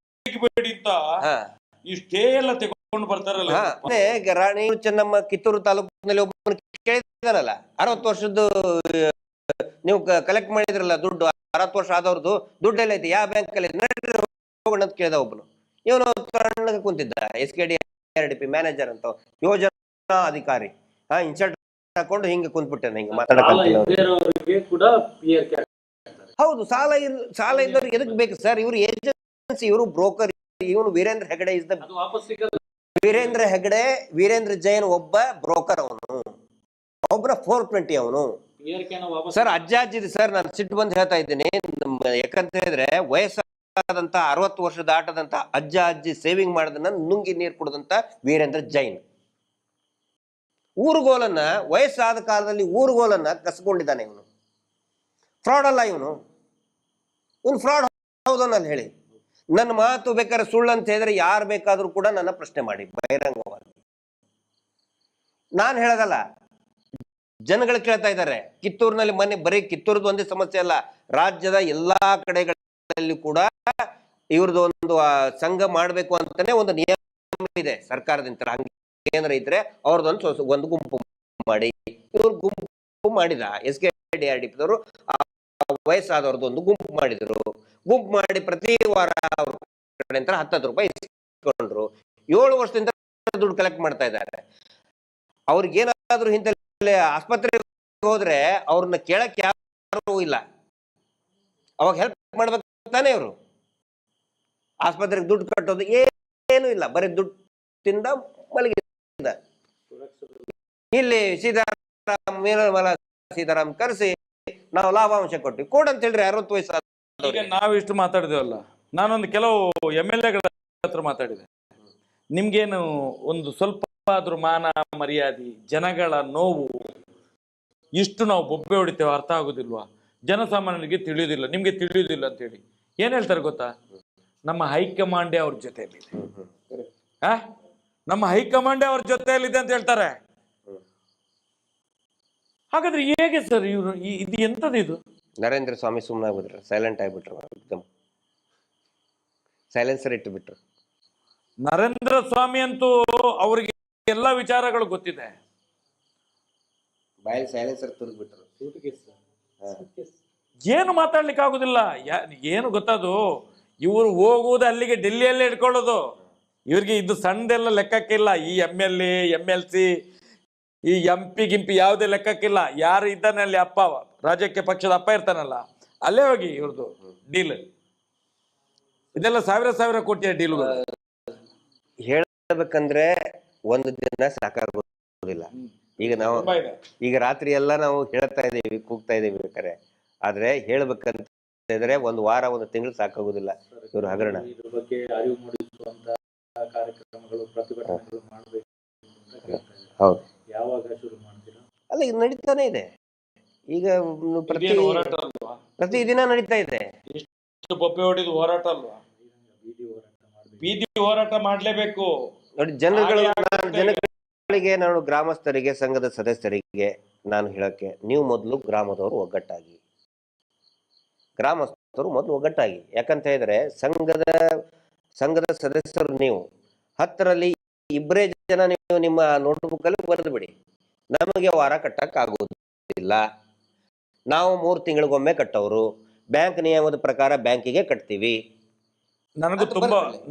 B: ಅಂತ ಇಷ್ಟೇ ಎಲ್ಲ ತಗೊಂಡು ಬರ್ತಾರಲ್ಲ.
C: ರಾಣಿ ಚೆನ್ನಮ್ಮ ಕಿತ್ತೂರು ತಾಲೂಕಿನಲ್ಲಿ ಒಬ್ಬರು ಕೇಳಿದಾರಲ್ಲ, 60 ವರ್ಷದ್ದು ನೀವು ಕಲೆಕ್ಟ್ ಮಾಡಿದ್ರಲ್ಲ ದುಡ್ಡು, 60 ವರ್ಷ ಆದವ್ರದ್ದು ದುಡ್ಡು ಎಲ್ಲ ಐತಿ, ಯಾವ ಬ್ಯಾಂಕ್ ಅಲ್ಲಿ ಹೋಗೋಣ ಅಂತ ಕೇಳಿದ ಒಬ್ಬನು. ಇವನು ತಣ್ಣಗೆ ಕುಂತಿದ್ದ, SKDRDP ಮ್ಯಾನೇಜರ್ ಅಂತ, ಯೋಜನಾ ಅಧಿಕಾರಿ. ಇನ್ಸರ್ಟ್ ಹಾಕೊಂಡು ಹಿಂಗೆ ಕುಂತ್ಬಿಟ್ಟೆ, ಹಿಂಗೆ ಮಾತಾಡಕ್ಕೆ. ಹೌದು, ಸಾಲ ಇದ್ದವ್ರಿಗೆ ಎದಕ್ ಬೇಕು ಸರ್? ಇವ್ರು ಏಜೆನ್ಸಿ, ಇವರು ಬ್ರೋಕರ್. ಇವನು ವೀರೇಂದ್ರ ಹೆಗಡೆ ಇಸ್ ದ ವೀರೇಂದ್ರ ಜೈನ್ ಒಬ್ಬ ಬ್ರೋಕರ್. ಅವನು ಒಬ್ಬರ 420 ಅವನು ಸರ್. ಅಜ್ಜಿ ಸರ್, ನಾನು ಸಿಟ್ಟು ಬಂದು ಹೇಳ್ತಾ ಇದ್ದೀನಿ. ಯಾಕಂತ ಹೇಳಿದ್ರೆ ವಯಸ್ಸಾದಂತ 60 ವರ್ಷ ದಾಟದಂತ ಅಜ್ಜಿ ಸೇವಿಂಗ್ ಮಾಡೋದನ್ನ ನುಂಗಿ ನೀರು ಕುಡದಂತ ವೀರೇಂದ್ರ ಜೈನ್ ಊರುಗೋಲನ್ನ, ವಯಸ್ಸಾದ ಕಾಲದಲ್ಲಿ ಊರುಗೋಲನ್ನ ಕಸ್ಕೊಂಡಿದ್ದಾನೆ. ಇವನು ಫ್ರಾಡ್ ಅಲ್ಲ, ಇವನು ಫ್ರಾಡ್ ಹೌದನಲ್ಲಿ ಹೇಳಿ. ನನ್ನ ಮಾತು ಬೇಕಾದ್ರೆ ಸುಳ್ಳು ಅಂತ ಹೇಳಿದ್ರೆ ಯಾರು ಬೇಕಾದ್ರೂ ಕೂಡ ನನ್ನ ಪ್ರಶ್ನೆ ಮಾಡಿ ಬಹಿರಂಗವಾಗಿ. ನಾನು ಹೇಳೋದಲ್ಲ, ಜನಗಳು ಕೇಳ್ತಾ ಇದ್ದಾರೆ. ಕಿತ್ತೂರಿನಲ್ಲಿ ಮೊನ್ನೆ ಬರೀ ಕಿತ್ತೂರದ್ದು ಒಂದೇ ಸಮಸ್ಯೆ ಅಲ್ಲ, ರಾಜ್ಯದ ಎಲ್ಲಾ ಕಡೆಗಳಲ್ಲಿ ಕೂಡ ಇವ್ರದ್ದು ಒಂದು ಸಂಘ ಮಾಡ್ಬೇಕು ಅಂತಾನೆ ಒಂದು ನಿಯಮ ಇದೆ ಸರ್ಕಾರದಿಂದ. ಹಂಗೇನಾರ ಇದ್ರೆ ಒಂದು ಗುಂಪು ಮಾಡಿ, ಇವ್ರು ಗುಂಪು ಮಾಡಿದ SKDRDP ದವರು ವಯಸ್ಸಾದವ್ರದ್ದು ಒಂದು ಗುಂಪು ಮಾಡಿದ್ರು. ಗುಂಪು ಮಾಡಿ ಪ್ರತಿ ವಾರ ಅವ್ರ ಕಡೆ 10 ರೂಪಾಯಿ ಇಸ್ಕೊಂಡ್ರು. 7 ವರ್ಷದಿಂದ ದುಡ್ಡು ಕಲೆಕ್ಟ್ ಮಾಡ್ತಾ ಇದ್ದಾರೆ. ಅವ್ರಿಗೇನಾದ್ರೂ ಹಿಂದೆ ಆಸ್ಪತ್ರೆಗೆ ಹೋದ್ರೆ ಅವ್ರನ್ನ ಕೇಳಕ್ ಯಾರು ಇಲ್ಲ, ಅವಾಗ ಹೆಲ್ಪ್ ಮಾಡ್ಬೇಕು ತಾನೇ. ಅವರು ಆಸ್ಪತ್ರೆಗೆ ದುಡ್ಡು ಕಟ್ಟೋದು ಏನು ಇಲ್ಲ, ಬರೀ ದುಡ್ಡು ತಿಂದ ಮಲಗಿದ. ಇಲ್ಲಿ ಸೀತಾರಾಮ್ ಕರೆಸಿ ನಾವು ಲಾಭಾಂಶ ಕೊಟ್ವಿ ಕೊಡಂತ ಹೇಳ್ರಿ. 60 ವಯಸ್ಸು
B: ಈಗ ನಾವಿಷ್ಟು ಮಾತಾಡಿದೇವಲ್ಲ, ನಾನೊಂದು ಕೆಲವು MLAಗಳ ಹತ್ರ ಮಾತಾಡಿದೆ. ನಿಮ್ಗೇನು ಒಂದು ಸ್ವಲ್ಪ ಆದ್ರೂ ಮಾನ ಮರ್ಯಾದೆ, ಜನಗಳ ನೋವು, ಇಷ್ಟು ನಾವು ಬೊಬ್ಬೆ ಹೊಡಿತೇವೆ ಅರ್ಥ ಆಗುದಿಲ್ವಾ? ಜನಸಾಮಾನ್ಯರಿಗೆ ತಿಳಿಯುವುದಿಲ್ಲ, ನಿಮ್ಗೆ ತಿಳಿಯುವುದಿಲ್ಲ ಅಂತ ಹೇಳಿ ಏನ್ ಹೇಳ್ತಾರೆ ಗೊತ್ತಾ? ನಮ್ಮ ಹೈಕಮಾಂಡೇ ಅವ್ರ ಜೊತೆಯಲ್ಲಿದೆ, ನಮ್ಮ ಹೈಕಮಾಂಡೇ ಅವ್ರ ಜೊತೆಯಲ್ಲಿದೆ ಅಂತ ಹೇಳ್ತಾರೆ. ಹಾಗಾದ್ರೆ ಹೇಗೆ ಸರ್ ಇವರು? ಇದು ಎಂತದ್ದು ಇದು?
C: ನರೇಂದ್ರ ಸ್ವಾಮಿ ಸುಮ್ಮನೆ ಆಗ್ಬಿಟ್ರು, ಸೈಲೆಂಟ್ ಆಗ್ಬಿಟ್ರು, ಸೈಲೆನ್ಸರ್ ಇಟ್ಟುಬಿಟ್ರು.
B: ನರೇಂದ್ರ ಸ್ವಾಮಿ ಅಂತೂ ಅವ್ರಿಗೆ ಎಲ್ಲ ವಿಚಾರಗಳು ಗೊತ್ತಿದೆ,
C: ಬಾಯಲ್ಲಿ ಸೈಲೆನ್ಸರ್ ತುರ್ದ್ಬಿಟ್ರು.
B: ಏನು ಮಾತಾಡ್ಲಿಕ್ಕೆ ಆಗುದಿಲ್ಲ. ಏನು ಗೊತ್ತದು, ಇವರು ಹೋಗುವುದು ಅಲ್ಲಿಗೆ ಡೆಲ್ಲಿಯಲ್ಲೇ ಇಟ್ಕೊಳ್ಳೋದು. ಇವ್ರಿಗೆ ಇದು ಸಣ್ಣದೆಲ್ಲ ಲೆಕ್ಕಕ್ಕಿಲ್ಲ. ಈ MLC ಈ MP ಗಿಂಪಿ ಯಾವುದೇ ಲೆಕ್ಕಕ್ಕಿಲ್ಲ. ಯಾರು ಇದ್ದಾನೆ ಅಲ್ಲಿ ಅಪ್ಪ, ರಾಜಕೀಯ ಪಕ್ಷದ ಅಪ್ಪ ಇರ್ತಾನಲ್ಲ, ಅಲ್ಲೇ ಹೋಗಿ ಇವ್ರದ್ದು ಡೀಲ್. ಇದೆಲ್ಲ ಸಾವಿರ ಕೋಟಿಯ ಡೀಲ್ಗಳು.
C: ಹೇಳ್ಬೇಕಂದ್ರೆ ಒಂದು ದಿನ ಸಾಕಾಗೋದಿಲ್ಲ. ಈಗ ರಾತ್ರಿ ಎಲ್ಲ ನಾವು ಹೇಳ್ತಾ ಇದೀವಿ, ಕೂಗ್ತಾ ಇದೀವಿ ಬೇಕಾರೆ. ಆದ್ರೆ ಹೇಳ್ಬೇಕಂತ ಇದ್ರೆ ಒಂದು ವಾರ, ಒಂದು ತಿಂಗಳು ಸಾಕಾಗೋದಿಲ್ಲ ಇವ್ರ ಹಗರಣ.
A: ಇದ್ರ ಬಗ್ಗೆ ಅರಿವು ಮೂಡಿಸುವಂತ ಕಾರ್ಯಕ್ರಮಗಳು, ಪ್ರತಿಭಟನೆಗಳು ಮಾಡಬೇಕು.
C: ಹೌದು,
A: ಯಾವಾಗ ಶುರು ಮಾಡ್ತೀರಾ?
C: ಅಲ್ಲ, ಇದು ನಡೀತಾನೆ ಇದೆ ಈಗ. ಪ್ರತಿ ದಿನ ನಡೀತಾ ಇದೆ.
B: ಬೊಬ್ಬೆ ಹೊಡಿದು ಹೋರಾಟ ಅಲ್ವಾ? ಬೀದಿ ಹೋರಾಟ ಮಾಡ್ಲೇಬೇಕು
C: ನೋಡಿ. ಜನಗಳಿಗೆ ನಾನು, ಗ್ರಾಮಸ್ಥರಿಗೆ, ಸಂಘದ ಸದಸ್ಯರಿಗೆ ನಾನು ಹೇಳಕ್ಕೆ, ನೀವು ಮೊದಲು ಗ್ರಾಮದವರು ಒಗ್ಗಟ್ಟಾಗಿ, ಗ್ರಾಮಸ್ಥರು ಮೊದಲು ಒಗ್ಗಟ್ಟಾಗಿ. ಯಾಕಂತ ಹೇಳಿದ್ರೆ ಸಂಘದ ಸದಸ್ಯರು ನೀವು 10ರಲ್ಲಿ 2 ಜನ ನೀವು ನಿಮ್ಮ ನೋಟ್ಬುಕ್ ಅಲ್ಲಿ ಬರೆದು ಬಿಡಿ. ನಮಗೆ ವಾರ ಕಟ್ಟಕ್ ಆಗುವುದಿಲ್ಲ, ನಾವು 3 ತಿಂಗಳಿಗೊಮ್ಮೆ ಕಟ್ಟೋರು, ಬ್ಯಾಂಕ್ ನಿಯಮದ ಪ್ರಕಾರ ಬ್ಯಾಂಕಿಗೆ ಕಟ್ತೀವಿ.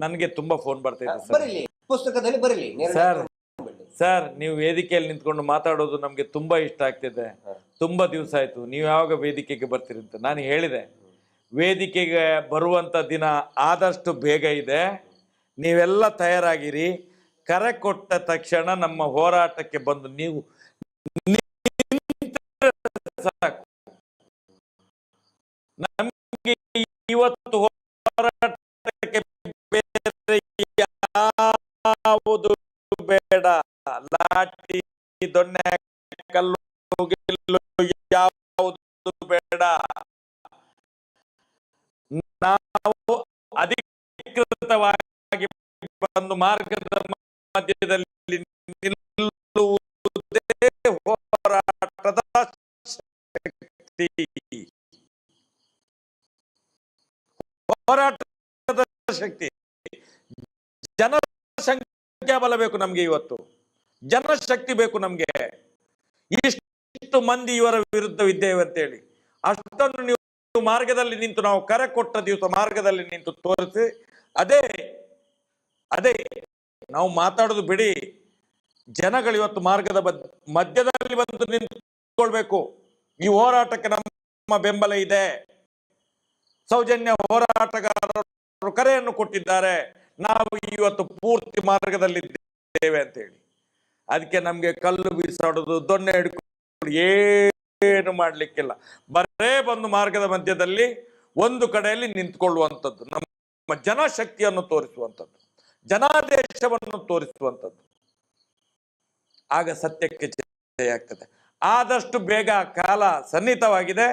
B: ನನಗೆ ತುಂಬಾ ಫೋನ್ ಬರ್ತಿದೆ
C: ಪುಸ್ತಕದಲ್ಲಿ ಬರಲಿ
B: ಸರ್. ನೀವು ವೇದಿಕೆಯಲ್ಲಿ ನಿಂತ್ಕೊಂಡು ಮಾತಾಡೋದು ನಮ್ಗೆ ತುಂಬಾ ಇಷ್ಟ ಆಗ್ತಿದೆ. ತುಂಬಾ ದಿವಸ ಆಯ್ತು. ನೀವು ಯಾವಾಗ ವೇದಿಕೆಗೆ ಬರ್ತೀರಿ ಅಂತ ನಾನು ಹೇಳಿದೆ. ವೇದಿಕೆಗೆ ಬರುವಂತ ದಿನ ಆದಷ್ಟು ಬೇಗ ಇದೆ. ನೀವೆಲ್ಲ ತಯಾರಾಗಿರಿ. ಕರೆ ಕೊಟ್ಟ ತಕ್ಷಣ ನಮ್ಮ ಹೋರಾಟಕ್ಕೆ ಬಂದು ನೀವು ಸಾಕು. ನಮ್ಗೆ ಇವತ್ತು ಹೋರಾಟಕ್ಕೆ ಬೇರೆ ಯಾವುದು ಬೇಡ. ಲಾಠಿ, ದೊಣ್ಣೆ, ಕಲ್ಲು, ಯಾವುದು ಬೇಡ. ನಾವು ಅಧಿಕೃತವಾಗಿ ಬಂದು ಮಾರ್ಗದ ಮಧ್ಯದಲ್ಲಿ ನಿಲ್ಲುವುದೇ ಹೋರಾಟದ ಶಕ್ತಿ. ಹೋರಾಟದ ಶಕ್ತಿ. ಜನಸಂಖ್ಯಾ ಬಲ ಬೇಕು ನಮ್ಗೆ. ಇವತ್ತು ಜನಶಕ್ತಿ ಬೇಕು ನಮ್ಗೆ. ಇಷ್ಟು ಮಂದಿ ಇವರ ವಿರುದ್ಧವಿದ್ದೇವೆ ಅಂತೇಳಿ ಅಷ್ಟನ್ನು ನೀವು ಮಾರ್ಗದಲ್ಲಿ ನಿಂತು, ನಾವು ಕರೆ ಕೊಟ್ಟ ದಿವಸ ಮಾರ್ಗದಲ್ಲಿ ನಿಂತು ತೋರಿಸಿ. ಅದೇ ನಾವು ಮಾತಾಡೋದು ಬಿಡಿ. ಜನಗಳು ಇವತ್ತು ಮಾರ್ಗದ ಮಧ್ಯದಲ್ಲಿ ಬಂದು ನಿಂತುಕೊಳ್ಬೇಕು. ಈ ಹೋರಾಟಕ್ಕೆ ನಮ್ಮ ಬೆಂಬಲ ಇದೆ. ಸೌಜನ್ಯ ಹೋರಾಟಗಾರರು ಕರೆಯನ್ನು ಕೊಟ್ಟಿದ್ದಾರೆ. ನಾವು ಇವತ್ತು ಪೂರ್ತಿ ಮಾರ್ಗದಲ್ಲಿದ್ದೇವೆ ಅಂತೇಳಿ. ಅದಕ್ಕೆ ನಮ್ಗೆ ಕಲ್ಲು ಬೀಸಾಡೋದು, ದೊಣ್ಣೆ ಹಿಡ್ಕೊಂಡು ಏನು ಮಾಡ್ಲಿಕ್ಕಿಲ್ಲ. ಬರೇ ಬಂದು ಮಾರ್ಗದ ಮಧ್ಯದಲ್ಲಿ ಒಂದು ಕಡೆಯಲ್ಲಿ ನಿಂತ್ಕೊಳ್ಳುವಂಥದ್ದು, ನಮ್ಮ ಜನಶಕ್ತಿಯನ್ನು ತೋರಿಸುವಂಥದ್ದು, ಜನಾದೇಶವನ್ನು ತೋರಿಸುವಂಥದ್ದು. ಆಗ ಸತ್ಯಕ್ಕೆ ಜಯ ಆಗ್ತದೆ. ಆದಷ್ಟು ಬೇಗ ಕಾಲ ಸನ್ನಿಹಿತವಾಗಿದೆ.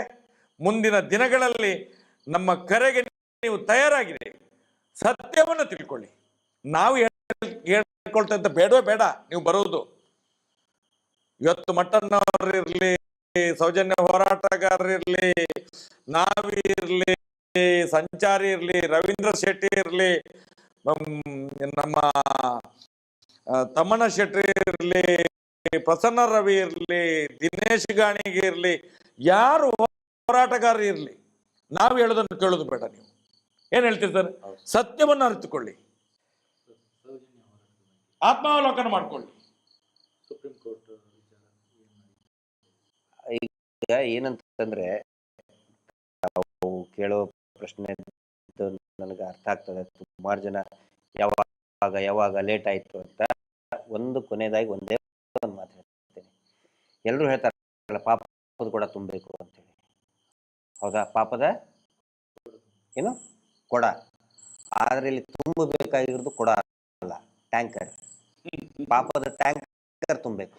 B: ಮುಂದಿನ ದಿನಗಳಲ್ಲಿ ನಮ್ಮ ಕರೆಗೆ ನೀವು ತಯಾರಾಗಿದೆ. ಸತ್ಯವನ್ನು ತಿಳ್ಕೊಳ್ಳಿ. ನಾವು ಹೇಳ್ಕೊಳ್ತಾ ಇದ್ದ ಬೇಡವೇ ಬೇಡ ನೀವು ಬರುವುದು. ಇವತ್ತು ಮಟ್ಟಣ್ಣವರಿರ್ಲಿ, ಸೌಜನ್ಯ ಹೋರಾಟಗಾರರಿರ್ಲಿ, ನಾವಿರ್ಲಿ, ಸಂಚಾರಿ ಇರ್ಲಿ, ರವೀಂದ್ರ ಶೆಟ್ಟಿ ಇರ್ಲಿ, ನಮ್ಮ ತಮ್ಮಣ್ಣ ಶೆಟ್ಟಿ ಇರ್ಲಿ, ಪ್ರಸನ್ನ ರವಿ ಇರ್ಲಿ, ದಿನೇಶ್ ಗಾಣಿಗೆ ಇರ್ಲಿ, ಯಾರು ಹೋರಾಟಗಾರ ಇರ್ಲಿ, ನಾವು ಹೇಳೋದನ್ನು ಕೇಳೋದು ಬೇಡ. ನೀವು ಏನ್ ಹೇಳ್ತೀರಿ ಸರ್? ಸತ್ಯವನ್ನು ಅರಿತುಕೊಳ್ಳಿ, ಆತ್ಮಾವಲೋಕನ ಮಾಡ್ಕೊಳ್ಳಿ.
A: ಸುಪ್ರೀಂ ಕೋರ್ಟ್
C: ಈಗ ಏನಂತಂದ್ರೆ, ಕೇಳೋ ಪ್ರಶ್ನೆ ನನಗೆ ಅರ್ಥ ಆಗ್ತದೆ. ಸುಮಾರು ಜನ ಯಾವಾಗ ಲೇಟ್ ಆಯ್ತು ಅಂತ. ಒಂದು ಕೊನೆಯದಾಗಿ ಒಂದೇ ಒಂದು ಮಾತು ಹೇಳ್ತೇನೆ. ಎಲ್ಲರೂ ಹೇಳ್ತಾರಲ್ಲ, ಪಾಪದ ಕೊಡ ತುಂಬಬೇಕು ಅಂತೇಳಿ. ಹೌದಾ? ಪಾಪದ ಏನು ಕೊಡ. ಆದ್ರೆ ಇಲ್ಲಿ ತುಂಬಬೇಕಾಗಿರೋದು ಕೊಡ ಅಲ್ಲ, ಟ್ಯಾಂಕರ್. ಪಾಪದ ಟ್ಯಾಂಕರ್ ತುಂಬಬೇಕು.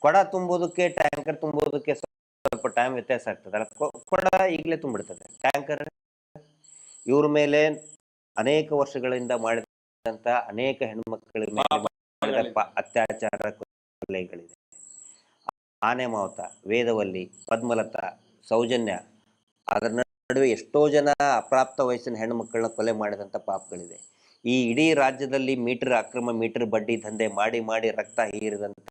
C: ಕೊಡ ತುಂಬೋದಕ್ಕೆ ಟ್ಯಾಂಕರ್ ತುಂಬೋದಕ್ಕೆ ಸ್ವಲ್ಪ ಟೈಮ್ ವ್ಯತ್ಯಾಸ ಆಗ್ತದೆ. ಕೊಡ ಈಗಲೇ ತುಂಬಿಡ್ತದೆ. ಟ್ಯಾಂಕರ್ ಇವ್ರ ಮೇಲೆ ಅನೇಕ ವರ್ಷಗಳಿಂದ ಮಾಡಿದಂತ ಅನೇಕ ಹೆಣ್ಮಕ್ಳ ಮೇಲೆ ಅತ್ಯಾಚಾರ, ಕೊಲೆಗಳಿದೆ. ಆನೆ ಮಾವತ, ವೇದವಲ್ಲಿ, ಪದ್ಮಲತಾ, ಸೌಜನ್ಯ, ಅದರ ನಡುವೆ ಎಷ್ಟೋ ಜನ ಅಪ್ರಾಪ್ತ ವಯಸ್ಸಿನ ಹೆಣ್ಣುಮಕ್ಕಳನ್ನ ಕೊಲೆ ಮಾಡಿದಂಥ ಪಾಪಗಳಿದೆ. ಈ ಇಡೀ ರಾಜ್ಯದಲ್ಲಿ ಅಕ್ರಮ ಮೀಟರ್ ಬಡ್ಡಿ ದಂಧೆ ಮಾಡಿ ರಕ್ತ ಹೀರಿದಂಥ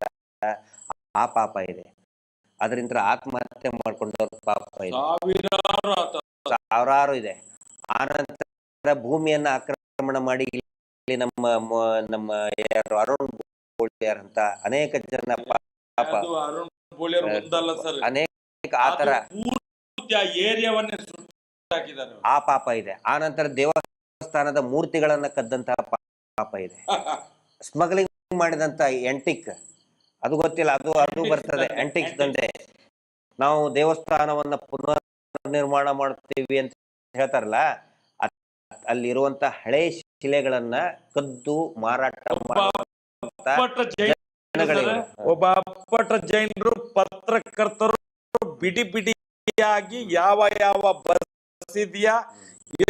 C: ಆ ಪಾಪ ಇದೆ. ಅದರಿಂದ ಆತ್ಮಹತ್ಯೆ ಮಾಡ್ಕೊಂಡವ್ರ ಪಾಪ ಇದೆ,
B: ಸಾವಿರಾರು
C: ಸಾವಿರಾರು ಇದೆ. ಆನಂತರ ಭೂಮಿಯನ್ನ ಆಕ್ರಮಣ ಮಾಡಿ ಇಲ್ಲಿ ನಮ್ಮ ಯಾರು ಅರುಣ್ ಬೋಳಿಯಾರ್ ಅಂತ ಅನೇಕ ಜನ ಪಾಪ
B: ಅರುಣ್ ಬೋಳಿಯಾರ್ ಒಂದಲ್ಲ ಸರ್,
C: ಅನೇಕ ಆತರ
B: ಏರಿಯಾವನ್ನೇ ಹಾಕಿದ್ದಾರೆ,
C: ಆ ಪಾಪ ಇದೆ. ಆನಂತರ ದೇವಸ್ಥಾನದ ಮೂರ್ತಿಗಳನ್ನ ಕದ್ದಂತಹ ಪಾಪ ಇದೆ. ಸ್ಮಗ್ಲಿಂಗ್ ಮಾಡಿದಂತ ಎಂಟಿಕ್, ಅದು ಗೊತ್ತಿಲ್ಲ, ಅದು ಬರ್ತದೆ ಎಂಟಿಕ್ಸ್ ದಂಧೆ. ನಾವು ದೇವಸ್ಥಾನವನ್ನ ಪುನರ್ ನಿರ್ಮಾಣ ಮಾಡ್ತೀವಿ ಅಂತ ಹೇಳ್ತಾರಲ್ಲ, ಅಲ್ಲಿರುವಂತ ಹಳೆ ಶಿಲೆಗಳನ್ನ ಕದ್ದು ಮಾರಾಟ
B: ಒಬ್ಬ ಅಪ್ಪಟ ಜೈನರು ಪತ್ರಕರ್ತರು ಬಿಡಿ ಬಿಡಿಯಾಗಿ ಯಾವ ಬಸಿದಿಯ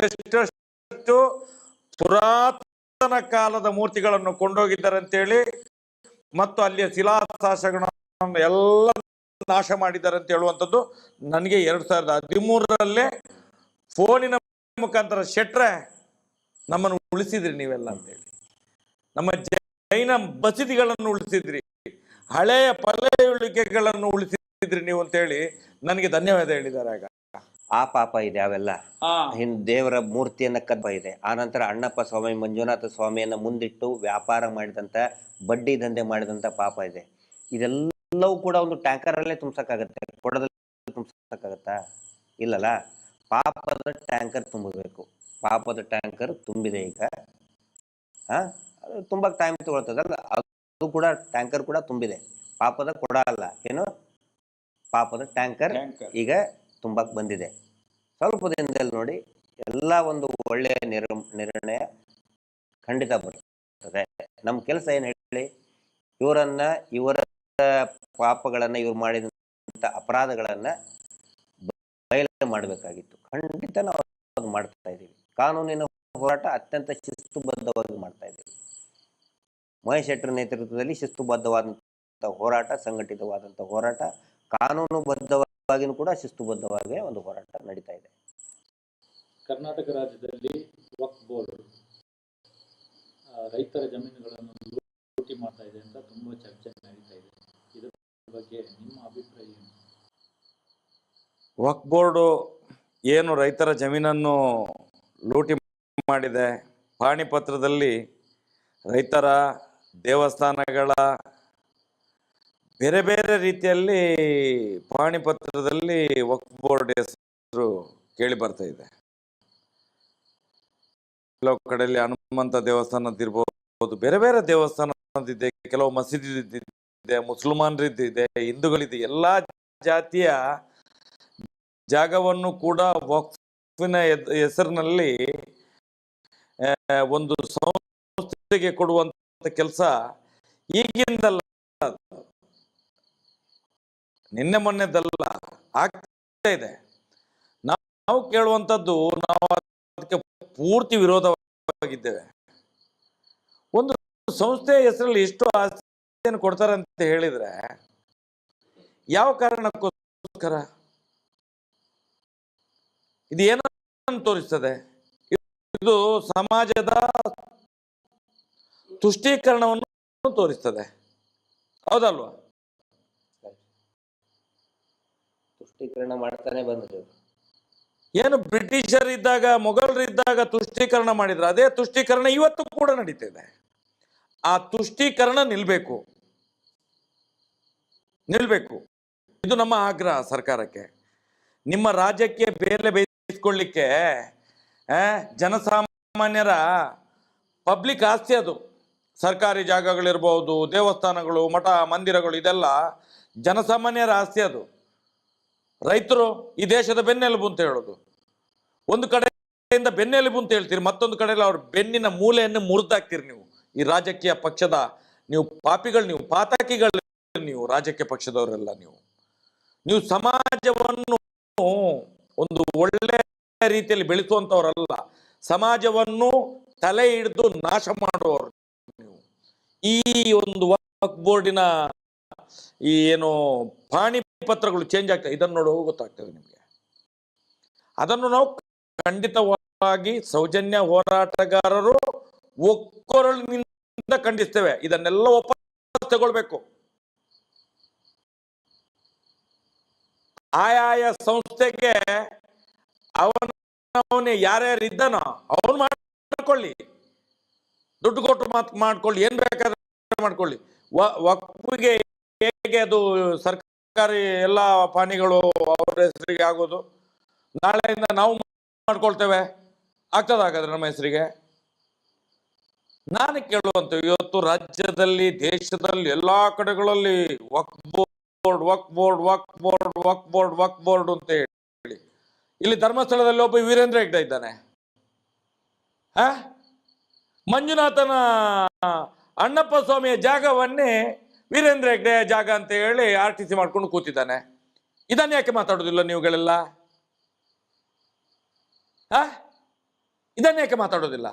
B: ಎಷ್ಟೆಷ್ಟು ಪುರಾತನ ಕಾಲದ ಮೂರ್ತಿಗಳನ್ನು ಕೊಂಡೋಗಿದ್ದಾರೆ ಅಂತೇಳಿ ಮತ್ತು ಅಲ್ಲಿಯ ಶಿಲಾಶಾಸನಗಳನ್ನು ಎಲ್ಲ ನಾಶ ಮಾಡಿದ್ದಾರೆ ಅಂತ ಹೇಳುವಂಥದ್ದು ನನಗೆ 2013 ಫೋನಿನ ಮುಖಾಂತರ ಶೆಟ್ರೆ ನಮ್ಮನ್ನು ಉಳಿಸಿದ್ರಿ ನೀವೆಲ್ಲ ಅಂತೇಳಿ, ನಮ್ಮ ಜೈನ ಬಸದಿಗಳನ್ನು ಉಳಿಸಿದ್ರಿ, ಹಳೆಯ ಪಳೆಯುಳಿಕೆಗಳನ್ನು ಉಳಿಸಿದ್ರಿ ನೀವು ಅಂತೇಳಿ ನನಗೆ ಧನ್ಯವಾದ ಹೇಳಿದ್ದಾರೆ. ಆಗ
C: ಆ ಪಾಪ ಇದೆ, ಅವೆಲ್ಲ ದೇವರ ಮೂರ್ತಿಯನ್ನ ಕದ್ದ ಇದೆ. ಆನಂತರ ಅಣ್ಣಪ್ಪ ಸ್ವಾಮಿ, ಮಂಜುನಾಥ ಸ್ವಾಮಿಯನ್ನ ಮುಂದಿಟ್ಟು ವ್ಯಾಪಾರ ಮಾಡಿದಂತ, ಬಡ್ಡಿ ದಂಧೆ ಮಾಡಿದಂತ ಪಾಪ ಇದೆ. ಇದೆಲ್ಲವೂ ಕೂಡ ಒಂದು ಟ್ಯಾಂಕರ್ ಅಲ್ಲೇ ತುಂಬಿಸಕ್ಕಾಗತ್ತೆ, ಕೊಡದಲ್ಲಿ ತುಂಬಿಸಕ್ಕಾಗತ್ತಾ? ಇಲ್ಲಲ್ಲ. ಪಾಪದ ಟ್ಯಾಂಕರ್ ತುಂಬಬೇಕು. ಪಾಪದ ಟ್ಯಾಂಕರ್ ತುಂಬಿದೆ ಈಗ. ಅದು ತುಂಬಕ್ ಟೈಮ್ ತಗೊಳ್ತದಲ್ಲ, ಅದು ಕೂಡ ಟ್ಯಾಂಕರ್ ಕೂಡ ತುಂಬಿದೆ. ಪಾಪದ ಕೊಡ ಅಲ್ಲ, ಏನು ಪಾಪದ ಟ್ಯಾಂಕರ್ ಈಗ ತುಂಬಕ್ ಬಂದಿದೆ. ಸ್ವಲ್ಪ ದಿನದಲ್ಲಿ ನೋಡಿ ಎಲ್ಲ ಒಂದು ಒಳ್ಳೆಯ ನಿರ್ಣಯ ಖಂಡಿತ ಬರ್ತದೆ. ನಮ್ಮ ಕೆಲಸ ಏನು ಹೇಳಿ, ಇವರ ಪಾಪಗಳನ್ನ, ಇವ್ರು ಮಾಡಿದಂತ ಅಪರಾಧಗಳನ್ನ ಬಯಲು ಮಾಡಬೇಕಾಗಿತ್ತು. ಖಂಡಿತ ನಾವು ಅದು ಮಾಡ್ತಾ ಇದ್ದೀವಿ. ಕಾನೂನಿನ ಹೋರಾಟ ಅತ್ಯಂತ ಶಿಸ್ತುಬದ್ಧವಾಗಿ ಮಾಡ್ತಾ ಇದ್ದೀವಿ. ಮಹೇಶ್ ಶೆಟ್ಟರ್ ನೇತೃತ್ವದಲ್ಲಿ ಶಿಸ್ತುಬದ್ಧವಾದಂಥ ಹೋರಾಟ, ಸಂಘಟಿತವಾದಂಥ ಹೋರಾಟ, ಕಾನೂನುಬದ್ಧವಾಗಿಯೂ ಕೂಡ ಶಿಸ್ತುಬದ್ಧವಾಗಿ ಒಂದು ಹೋರಾಟ ನಡೀತಾ ಇದೆ.
A: ಕರ್ನಾಟಕ ರಾಜ್ಯದಲ್ಲಿ ವಕ್ಫ್ ಬೋರ್ಡ್ ರೈತರ ಜಮೀನುಗಳನ್ನು ಲೂಟಿ ಮಾಡ್ತಾ ಇದೆ ಅಂತ ತುಂಬ ಚರ್ಚೆ ನಡೀತಾ ಇದೆ. ಇದರ ಬಗ್ಗೆ ನಿಮ್ಮ ಅಭಿಪ್ರಾಯ ಏನು?
B: ವಕ್ಫ್ ಬೋರ್ಡು ಏನು ರೈತರ ಜಮೀನನ್ನು ಲೂಟಿ ಮಾಡಿದೆ, ಪಾಣಿಪತ್ರದಲ್ಲಿ ರೈತರ ದೇವಸ್ಥಾನಗಳ ಬೇರೆ ಬೇರೆ ರೀತಿಯಲ್ಲಿ ಪಾಣಿಪತ್ರದಲ್ಲಿ ವಕ್ಫ್ ಬೋರ್ಡ್ ಹೆಸರು ಕೇಳಿ ಬರ್ತಾ ಇದೆ. ಕೆಲವು ಕಡೆಯಲ್ಲಿ ಹನುಮಂತ ದೇವಸ್ಥಾನದಿರ್ಬೋದು, ಬೇರೆ ಬೇರೆ ದೇವಸ್ಥಾನದಿದೆ, ಕೆಲವು ಮಸೀದಿದೆ, ಮುಸಲ್ಮಾನರಿದ್ದಿದೆ, ಹಿಂದೂಗಳಿದೆ. ಎಲ್ಲ ಜಾತಿಯ ಜಾಗವನ್ನು ಕೂಡ ವಕ್ಫಿನ ಹೆಸರಿನಲ್ಲಿ ಒಂದು ಸಂಸ್ಥೆಗೆ ಕೊಡುವಂತ ಕೆಲಸ ಈಗಿಂದಲ್ಲ, ನಿನ್ನೆ ಮೊನ್ನೆದಲ್ಲ, ಆಗ್ತಾ ಇದೆ. ನಾವು ಕೇಳುವಂಥದ್ದು, ನಾವು ಅದಕ್ಕೆ ಪೂರ್ತಿ ವಿರೋಧವಾಗಿದ್ದೇವೆ. ಒಂದು ಸಂಸ್ಥೆಯ ಹೆಸರಲ್ಲಿ ಎಷ್ಟು ಆಸ್ತಿಯನ್ನು ಕೊಡ್ತಾರೆ ಅಂತ ಹೇಳಿದ್ರೆ ಯಾವ ಕಾರಣಕ್ಕೋಸ್ಕರ? ಇದು ಏನನ್ನು ತೋರಿಸ್ತದೆ? ಇದು ಸಮಾಜದ ತುಷ್ಟೀಕರಣವನ್ನು ತೋರಿಸ್ತದೆ, ಹೌದಲ್ವಾ?
C: ತುಷ್ಟೀಕರಣ ಮಾಡ್ತಾನೆ ಬಂದ್ರೆ
B: ಏನು ಬ್ರಿಟಿಷರಿದ್ದಾಗ, ಮೊಘಲರಿದ್ದಾಗ ತುಷ್ಟೀಕರಣ ಮಾಡಿದ್ರು, ಅದೇ ತುಷ್ಟೀಕರಣ ಇವತ್ತು ಕೂಡ ನಡೀತಿದೆ. ಆ ತುಷ್ಟೀಕರಣ ನಿಲ್ಬೇಕು. ಇದು ನಮ್ಮ ಆಗ್ರಹ ಸರ್ಕಾರಕ್ಕೆ. ನಿಮ್ಮ ರಾಜ್ಯಕ್ಕೆ ಬೇಲೆ ಬೇಯಿಸ್ಕೊಳ್ಳಿಕ್ಕೆ ಜನಸಾಮಾನ್ಯರ ಪಬ್ಲಿಕ್ ಆಸ್ತಿ ಅದು. ಸರ್ಕಾರಿ ಜಾಗಗಳಿರ್ಬೋದು, ದೇವಸ್ಥಾನಗಳು, ಮಠ ಮಂದಿರಗಳು, ಇದೆಲ್ಲ ಜನಸಾಮಾನ್ಯರ ಆಸ್ತಿ ಅದು. ರೈತರು ಈ ದೇಶದ ಬೆನ್ನೆಲುಬು ಅಂತ ಹೇಳೋದು. ಒಂದು ಕಡೆಯಿಂದ ಬೆನ್ನೆಲುಬು ಅಂತ ಹೇಳ್ತೀರಿ, ಮತ್ತೊಂದು ಕಡೆಯಲ್ಲಿ ಅವ್ರ ಬೆನ್ನಿನ ಮೂಲೆಯನ್ನು ಮುರಿದಾಕ್ತೀರಿ ನೀವು. ಈ ರಾಜಕೀಯ ಪಕ್ಷದ ನೀವು ಪಾಪಿಗಳು, ನೀವು ಪಾತಕಿಗಳು, ನೀವು ರಾಜಕೀಯ ಪಕ್ಷದವರೆಲ್ಲ ನೀವು ಸಮಾಜವನ್ನು ಒಂದು ಒಳ್ಳೆ ರೀತಿಯಲ್ಲಿ ಬೆಳೆಸುವಂತವರಲ್ಲ, ಸಮಾಜವನ್ನು ತಲೆ ಹಿಡಿದು ನಾಶ ಮಾಡುವವರು ನೀವು. ಈ ಒಂದು ವಕ್ಫ್ ಬೋರ್ಡಿನ ಈ ಏನು ಪಾಣಿಪತ್ರಗಳು ಚೇಂಜ್ ಆಗ್ತದೆ, ಇದನ್ನು ನೋಡುವ ಗೊತ್ತಾಗ್ತದೆ ನಿಮಗೆ. ಅದನ್ನು ನಾವು ಖಂಡಿತವಾಗಿ ಸೌಜನ್ಯ ಹೋರಾಟಗಾರರು ಒಕ್ಕೊರಳಿನಿಂದ ಖಂಡಿಸ್ತೇವೆ. ಇದನ್ನೆಲ್ಲ ವಾಪಸ್ ತಗೊಳ್ಬೇಕು. ಆಯಾಯ ಸಂಸ್ಥೆಗೆ ಅವನು ಯಾರ್ಯಾರು ಇದ್ದಾನೋ ಅವನು ಮಾಡ್ಕೊಳ್ಳಿ, ದುಡ್ಡು ಕೊಟ್ಟು ಮಾಡ್ಕೊಳ್ಳಿ, ಏನ್ ಬೇಕಾದ್ರೆ ಮಾಡ್ಕೊಳ್ಳಿ. ವಕ್ಫಿಗೆ ಹೇಗೆ ಅದು ಸರ್ಕಾರಿ ಎಲ್ಲ ಪಾನಿಗಳು ಅವರ ಹೆಸರಿಗೆ ಆಗೋದು, ನಾಳೆಯಿಂದ ನಾವು ಮಾಡ್ಕೊಳ್ತೇವೆ, ಆಗ್ತದಾಗಾದ್ರೆ ನಮ್ಮ ಹೆಸರಿಗೆ? ನಾನು ಕೇಳುವಂತ ಇವತ್ತು ರಾಜ್ಯದಲ್ಲಿ, ದೇಶದಲ್ಲಿ ಎಲ್ಲಾ ಕಡೆಗಳಲ್ಲಿ ವಕ್ಫ್ ಬೋರ್ಡ್ ವಕ್ಫ್ ಬೋರ್ಡ್ ವಕ್ಫ್ ಬೋರ್ಡ್ ವಕ್ಫ್ ಬೋರ್ಡ್ ವಕ್ಫ್ ಬೋರ್ಡ್ ಅಂತ ಹೇಳಿ, ಇಲ್ಲಿ ಧರ್ಮಸ್ಥಳದಲ್ಲಿ ಒಬ್ಬ ವೀರೇಂದ್ರ ಹೆಗ್ಡೆ ಇದ್ದಾನೆ. ಮಂಜುನಾಥನ ಅಣ್ಣಪ್ಪ ಸ್ವಾಮಿಯ ಜಾಗವನ್ನೇ ವೀರೇಂದ್ರ ಹೆಗ್ಡೆ ಜಾಗ ಅಂತ ಹೇಳಿ RTC ಮಾಡ್ಕೊಂಡು ಕೂತಿದ್ದಾನೆ. ಇದನ್ನ ಯಾಕೆ ಮಾತಾಡೋದಿಲ್ಲ ನೀವುಗಳೆಲ್ಲ? ಇದನ್ನ ಯಾಕೆ ಮಾತಾಡೋದಿಲ್ಲ?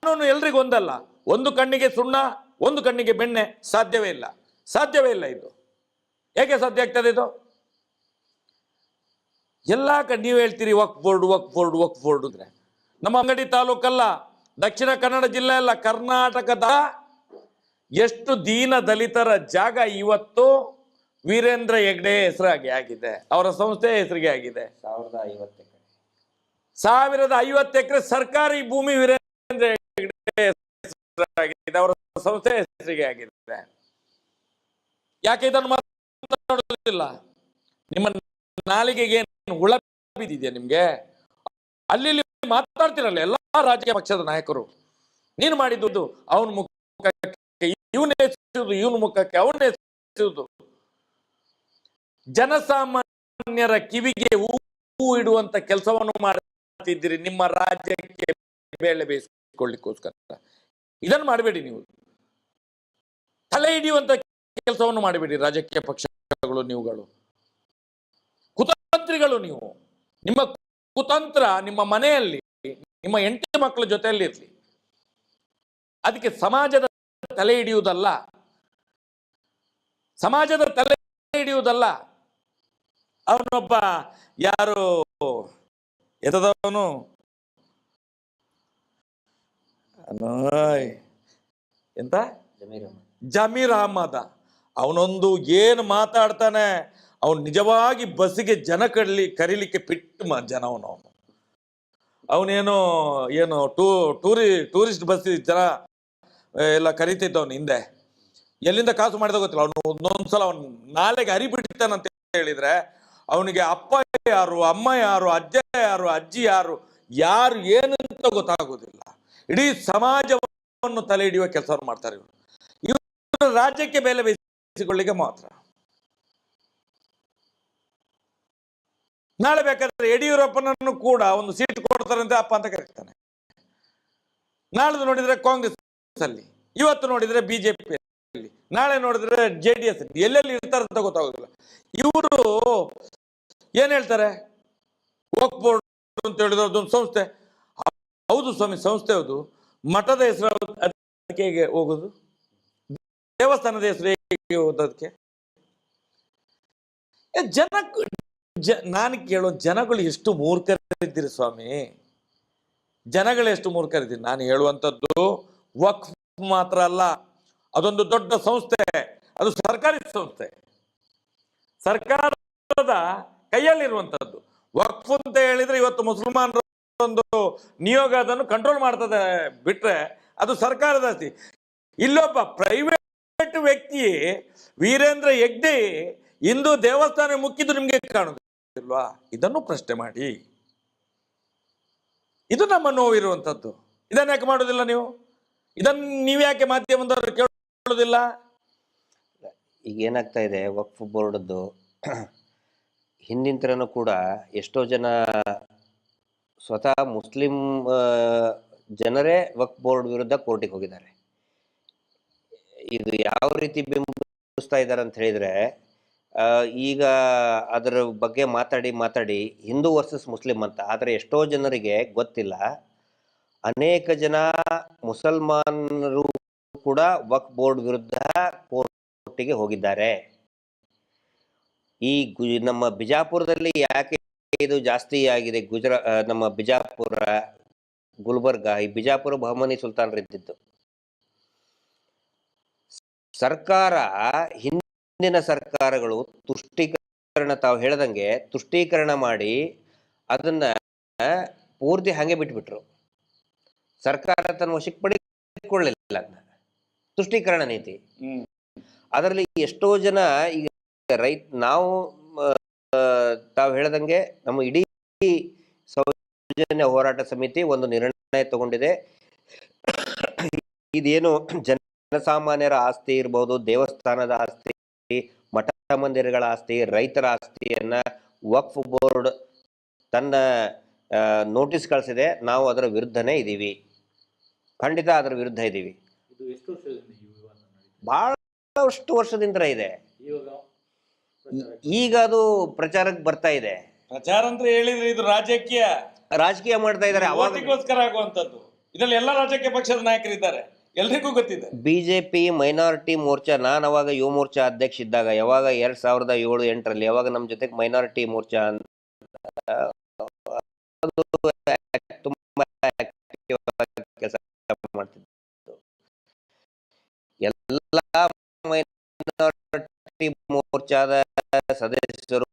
B: ಕಾನೂನು ಎಲ್ರಿಗೂ ಒಂದಲ್ಲ. ಒಂದು ಕಣ್ಣಿಗೆ ಸುಣ್ಣ, ಒಂದು ಕಣ್ಣಿಗೆ ಬೆಣ್ಣೆ ಸಾಧ್ಯವೇ ಇಲ್ಲ, ಸಾಧ್ಯವೇ ಇಲ್ಲ. ಇದು ಹೇಗೆ ಸಾಧ್ಯ ಆಗ್ತದೆ? ಇದು ಎಲ್ಲಾ ನೀವು ಹೇಳ್ತೀರಿ ವಕ್ಫ್ ಬೋರ್ಡ್ ವಕ್ಫ್ ಬೋರ್ಡ್ ವಕ್ಫ್ ಬೋರ್ಡ್ ಅಂದ್ರೆ, ನಮ್ಮ ಅಂಗಡಿ ತಾಲೂಕಲ್ಲ, ದಕ್ಷಿಣ ಕನ್ನಡ ಜಿಲ್ಲೆ ಅಲ್ಲ, ಕರ್ನಾಟಕದ ಎಷ್ಟು ದೀನ ದಲಿತರ ಜಾಗ ಇವತ್ತು ವೀರೇಂದ್ರ ಹೆಗ್ಡೆ ಹೆಸರಾಗಿ ಆಗಿದೆ, ಅವರ ಸಂಸ್ಥೆ ಹೆಸರಿಗೆ ಆಗಿದೆ. 1050 ಎಕರೆ ಸರ್ಕಾರಿ ಭೂಮಿ ವೀರೇಂದ್ರ ಹೆಗ್ಡೆ ಹೆಸರಾಗಿದೆ, ಅವರ ಸಂಸ್ಥೆ ಹೆಸರಿಗೆ ಆಗಿದೆ. ಯಾಕೆ ಇದನ್ನು ಮಾತಾಡೋದಿಲ್ಲ? ನಿಮ್ಮ ನಾಲಿಗೆಗೆ ಏನು ಹುಳ ಬಿದ್ದಿದೆಯಾ ನಿಮ್ಗೆ? ಅಲ್ಲಿ ಮಾತಾಡ್ತಿರಲ್ಲ ಎಲ್ಲಾ ರಾಜಕೀಯ ಪಕ್ಷದ ನಾಯಕರು, ನೀನು ಮಾಡಿದ್ದು ಅವನ ಮುಖಕ್ಕೆ ಇವನೇ ಎಸೆಯುವುದು, ಇವನ ಮುಖಕ್ಕೆ ಅವನೇ ಎಸೆಯುವುದು. ಜನಸಾಮಾನ್ಯರ ಕಿವಿಗೆ ಹೂ ಇಡುವಂತ ಕೆಲಸವನ್ನು ಮಾಡ್ತಿದ್ದೀರಿ ನಿಮ್ಮ ರಾಜ್ಯಕ್ಕೆ ಬೇಳೆ ಬೇಯಿಸಿಕೊಳ್ಳಿಕ್ಕೋಸ್ಕರ. ಇದನ್ನು ಮಾಡಬೇಡಿ, ನೀವು ತಲೆ ಹಿಡಿಯುವಂತ ಕೆಲಸವನ್ನು ಮಾಡಬೇಡಿ. ರಾಜಕೀಯ ಪಕ್ಷಗಳು ನೀವುಗಳು ಕುತಂತ್ರಿಗಳು. ನೀವು ನಿಮ್ಮ ಕುತಂತ್ರ ನಿಮ್ಮ ಮನೆಯಲ್ಲಿ ನಿಮ್ಮ ಹೆಂಡತಿ ಮಕ್ಕಳ ಜೊತೆಯಲ್ಲಿ ಇರ್ಲಿ, ಅದಕ್ಕೆ ಸಮಾಜದ ತಲೆ ಹಿಡಿಯುವುದಲ್ಲ, ಸಮಾಜದ ತಲೆ ಹಿಡಿಯುವುದಲ್ಲ. ಅವನೊಬ್ಬ ಯಾರು ಎತ್ತದವನು ಎಂತ ಜಮೀರ್ ಅಹಮದ, ಅವನೊಂದು ಏನು ಮಾತಾಡ್ತಾನೆ, ಅವನು ನಿಜವಾಗಿ ಬಸ್ಸಿಗೆ ಜನ ಕರೀಲಿಕ್ಕೆ ಪಿಟ್ಟು ಜನ. ಅವನೇನು ಏನು ಟೂರಿಸ್ಟ್ ಬಸ್ ಜನ ಎಲ್ಲ ಕರಿತಿದ್ದವನು ಹಿಂದೆ, ಎಲ್ಲಿಂದ ಕಾಸು ಮಾಡಿದ ಗೊತ್ತಿಲ್ಲ. ಅವನು ಒಂದೊಂದ್ಸಲ ಅವನು ನಾಳೆಗೆ ಹರಿಬಿಡ್ತಾನಂತ ಹೇಳಿದ್ರೆ ಅವನಿಗೆ ಅಪ್ಪ ಯಾರು, ಅಮ್ಮ ಯಾರು, ಅಜ್ಜ ಯಾರು, ಅಜ್ಜಿ ಯಾರು, ಯಾರು ಏನಂತ ಗೊತ್ತಾಗೋದಿಲ್ಲ. ಇಡೀ ಸಮಾಜವನ್ನು ತಲೆ ಹಿಡಿಯುವ ಕೆಲಸವನ್ನು ಮಾಡ್ತಾರೆ ಇವರು. ಇವರು ರಾಜ್ಯಕ್ಕೆ ಬೆಲೆ ಬೇಯಿಸಿಕೊಳ್ಳಿಕ್ಕೆ ಮಾತ್ರ. ನಾಳೆ ಬೇಕಾದ್ರೆ ಯಡಿಯೂರಪ್ಪನನ್ನು ಕೂಡ ಒಂದು ಸೀಟ್ ಕೊಡ್ತಾರಂತೆ ಅಪ್ಪ ಅಂತ ಕರೀತಾನೆ. ನಾಳೆ ನೋಡಿದ್ರೆ ಕಾಂಗ್ರೆಸ್ ಅಲ್ಲಿ, ಇವತ್ತು ನೋಡಿದ್ರೆ ಬಿಜೆಪಿ ಅಲ್ಲಿ, ನಾಳೆ ನೋಡಿದ್ರೆ JDS ಅಲ್ಲಿ, ಎಲ್ಲೆಲ್ಲಿ ಇರ್ತಾರೆ ಅಂತ ಗೊತ್ತಾಗೋದಿಲ್ಲ. ಇವರು ಏನ್ ಹೇಳ್ತಾರೆ? ವಕ್ಫ್ ಬೋರ್ಡ್ ಅಂತ ಹೇಳಿದ್ರೆ ಅದೊಂದು ಸಂಸ್ಥೆ. ಹೌದು ಸ್ವಾಮಿ, ಸಂಸ್ಥೆ ಹೌದು. ಮಠದ ಹೆಸರು ಅದಕ್ಕೆ ಹೇಗೆ ಹೋಗುದು? ದೇವಸ್ಥಾನದ ಹೆಸರು ಹೇಗೆ ಹೋಗೋದಕ್ಕೆ? ನಾನು ಕೇಳೋ ಜನಗಳು ಎಷ್ಟು ಮೂರ್ಖರಿದ್ದೀರಿ ಸ್ವಾಮಿ, ಜನಗಳು ಎಷ್ಟು ಮೂರ್ಖರಿದ್ದೀರಿ. ನಾನು ಹೇಳುವಂಥದ್ದು ವಕ್ಫ್ ಮಾತ್ರ ಅಲ್ಲ, ಅದೊಂದು ದೊಡ್ಡ ಸಂಸ್ಥೆ, ಅದು ಸರ್ಕಾರಿ ಸಂಸ್ಥೆ, ಸರ್ಕಾರದ ಕೈಯಲ್ಲಿರುವಂಥದ್ದು. ವಕ್ಫ್ ಅಂತ ಹೇಳಿದ್ರೆ ಇವತ್ತು ಮುಸಲ್ಮಾನರ ಒಂದು ನಿಯೋಗ ಅದನ್ನು ಕಂಟ್ರೋಲ್ ಮಾಡ್ತದೆ ಬಿಟ್ರೆ ಅದು ಸರ್ಕಾರದ ಆಸ್ತಿ. ಇಲ್ಲೊಬ್ಬ ಪ್ರೈವೇಟ್ ವ್ಯಕ್ತಿ ವೀರೇಂದ್ರ ಹೆಗ್ಡೆ ಹಿಂದೂ ದೇವಸ್ಥಾನ ಮುಕ್ಕಿದ್ದು ನಿಮ್ಗೆ ಕಾಣುದಿಲ್ವಾ? ಇದನ್ನು ಪ್ರಶ್ನೆ ಮಾಡಿ. ಇದು ನಮ್ಮ ನೋವಿರುವಂಥದ್ದು. ಇದನ್ನ ಯಾಕೆ ಮಾಡೋದಿಲ್ಲ ನೀವು? ಇದನ್ನು ನೀವ್ಯಾಕೆ ಮಾಧ್ಯಮದವರು ಕೇಳೋದಿಲ್ಲ?
C: ಈಗ ಏನಾಗ್ತಾ ಇದೆ, ವಕ್ಫ್ ಬೋರ್ಡ್ದು ಹಿಂದಿನ ಥರನೂ ಕೂಡ ಎಷ್ಟೋ ಜನ ಸ್ವತಃ ಮುಸ್ಲಿಂ ಜನರೇ ವಕ್ಫ್ ಬೋರ್ಡ್ ವಿರುದ್ಧ ಕೋರ್ಟಿಗೆ ಹೋಗಿದ್ದಾರೆ. ಇದು ಯಾವ ರೀತಿ ಬಿಂಬಿಸ್ತಾ ಇದ್ದಾರೆ ಅಂತ ಹೇಳಿದ್ರೆ, ಈಗ ಅದರ ಬಗ್ಗೆ ಮಾತಾಡಿ ಹಿಂದೂ ವರ್ಸಸ್ ಮುಸ್ಲಿಂ ಅಂತ. ಆದರೆ ಎಷ್ಟೋ ಜನರಿಗೆ ಗೊತ್ತಿಲ್ಲ, ಅನೇಕ ಜನ ಮುಸಲ್ಮಾನರು ಕೂಡ ವಕ್ಫ್ ಬೋರ್ಡ್ ವಿರುದ್ಧ ಕೋರ್ಟಿಗೆ ಹೋಗಿದ್ದಾರೆ. ಈ ನಮ್ಮ ಬಿಜಾಪುರದಲ್ಲಿ ಯಾಕೆ ಇದು ಜಾಸ್ತಿ ಆಗಿದೆ? ನಮ್ಮ ಬಿಜಾಪುರ, ಗುಲ್ಬರ್ಗ, ಈ ಬಿಜಾಪುರ ಬಹಮನಿ ಸುಲ್ತಾನರಿದ್ದಿದ್ದು. ಸರ್ಕಾರ, ಹಿಂದಿನ ಸರ್ಕಾರಗಳು ತುಷ್ಟೀಕರಣ ತಾವು ಹೇಳ್ದಂಗೆ ತುಷ್ಟೀಕರಣ ಮಾಡಿ ಅದನ್ನ ಪೂರ್ತಿ ಹಾಗೆ ಬಿಟ್ಬಿಟ್ರು. ಸರ್ಕಾರ ತನ್ನ ವಶಕ್ಕೆ ಪಡೆದುಕೊಳ್ಳಲಿಲ್ಲ ಅದನ್ನ. ತುಷ್ಟೀಕರಣ ನೀತಿ. ಅದರಲ್ಲಿ ಎಷ್ಟೋ ಜನ ಈಗ ನಾವು ತಾವು ಹೇಳ್ದಂಗೆ ನಮ್ಮ ಇಡೀ ಸೌಜನ್ಯ ಹೋರಾಟ ಸಮಿತಿ ಒಂದು ನಿರ್ಣಯ ತಗೊಂಡಿದೆ. ಇದೇನು ಜನಸಾಮಾನ್ಯರ ಆಸ್ತಿ ಇರ್ಬೋದು, ದೇವಸ್ಥಾನದ ಆಸ್ತಿ, ಮಠ ಮಂದಿರಗಳ ಆಸ್ತಿ, ರೈತರ ಆಸ್ತಿಯನ್ನ ವಕ್ಫ್ ಬೋರ್ಡ್ ತನ್ನ ನೋಟಿಸ್ ಕಳಿಸಿದೆ. ನಾವು ಅದರ ವಿರುದ್ಧನೇ ಇದ್ದೀವಿ, ಖಂಡಿತ ಅದರ ವಿರುದ್ಧ ಇದ್ದೀವಿ.
A: ಇದು ಎಷ್ಟು ವರ್ಷದಿಂದ ಈ ವಿವಾದ ನಡೀತಿದೆ?
C: ಬಹಳಷ್ಟು ವರ್ಷದಿಂದ ಇದೆ. ಈಗ ಅದು ಪ್ರಚಾರಕ್ಕೆ ಬರ್ತಾ ಇದೆ.
B: ಪ್ರಚಾರ ಅಂತ ಹೇಳಿದ್ರೆ ಇದು ರಾಜಕೀಯ
C: ಮಾಡ್ತಾ ಇದ್ದಾರೆ.
B: ಅವಾಗಗೋಸ್ಕರ ಆಗುವಂತದ್ದು. ಇದರಲ್ಲಿ ಎಲ್ಲ ರಾಜಕೀಯ ಪಕ್ಷದ ನಾಯಕರಿದ್ದಾರೆ, ಎಲ್ರಿಗೂ ಗೊತ್ತಿದೆ.
C: ಬಿಜೆಪಿ ಮೈನಾರಿಟಿ ಮೋರ್ಚಾ, ನಾನು ಅವಾಗ ಯುವ ಮೋರ್ಚಾ ಅಧ್ಯಕ್ಷ ಇದ್ದಾಗ, ಯಾವಾಗ 2007-8ರಲ್ಲಿ ಯಾವಾಗ ನಮ್ಮ ಜೊತೆಗೆ ಮೈನಾರಿಟಿ ಮೋರ್ಚಾ ತುಂಬಾ ಕೆಲಸ ಮಾಡ್ತಿದ್ದು. ಎಲ್ಲ ಮೈನಾರಿಟಿ ಮೋರ್ಚಾದ ಸದಸ್ಯರು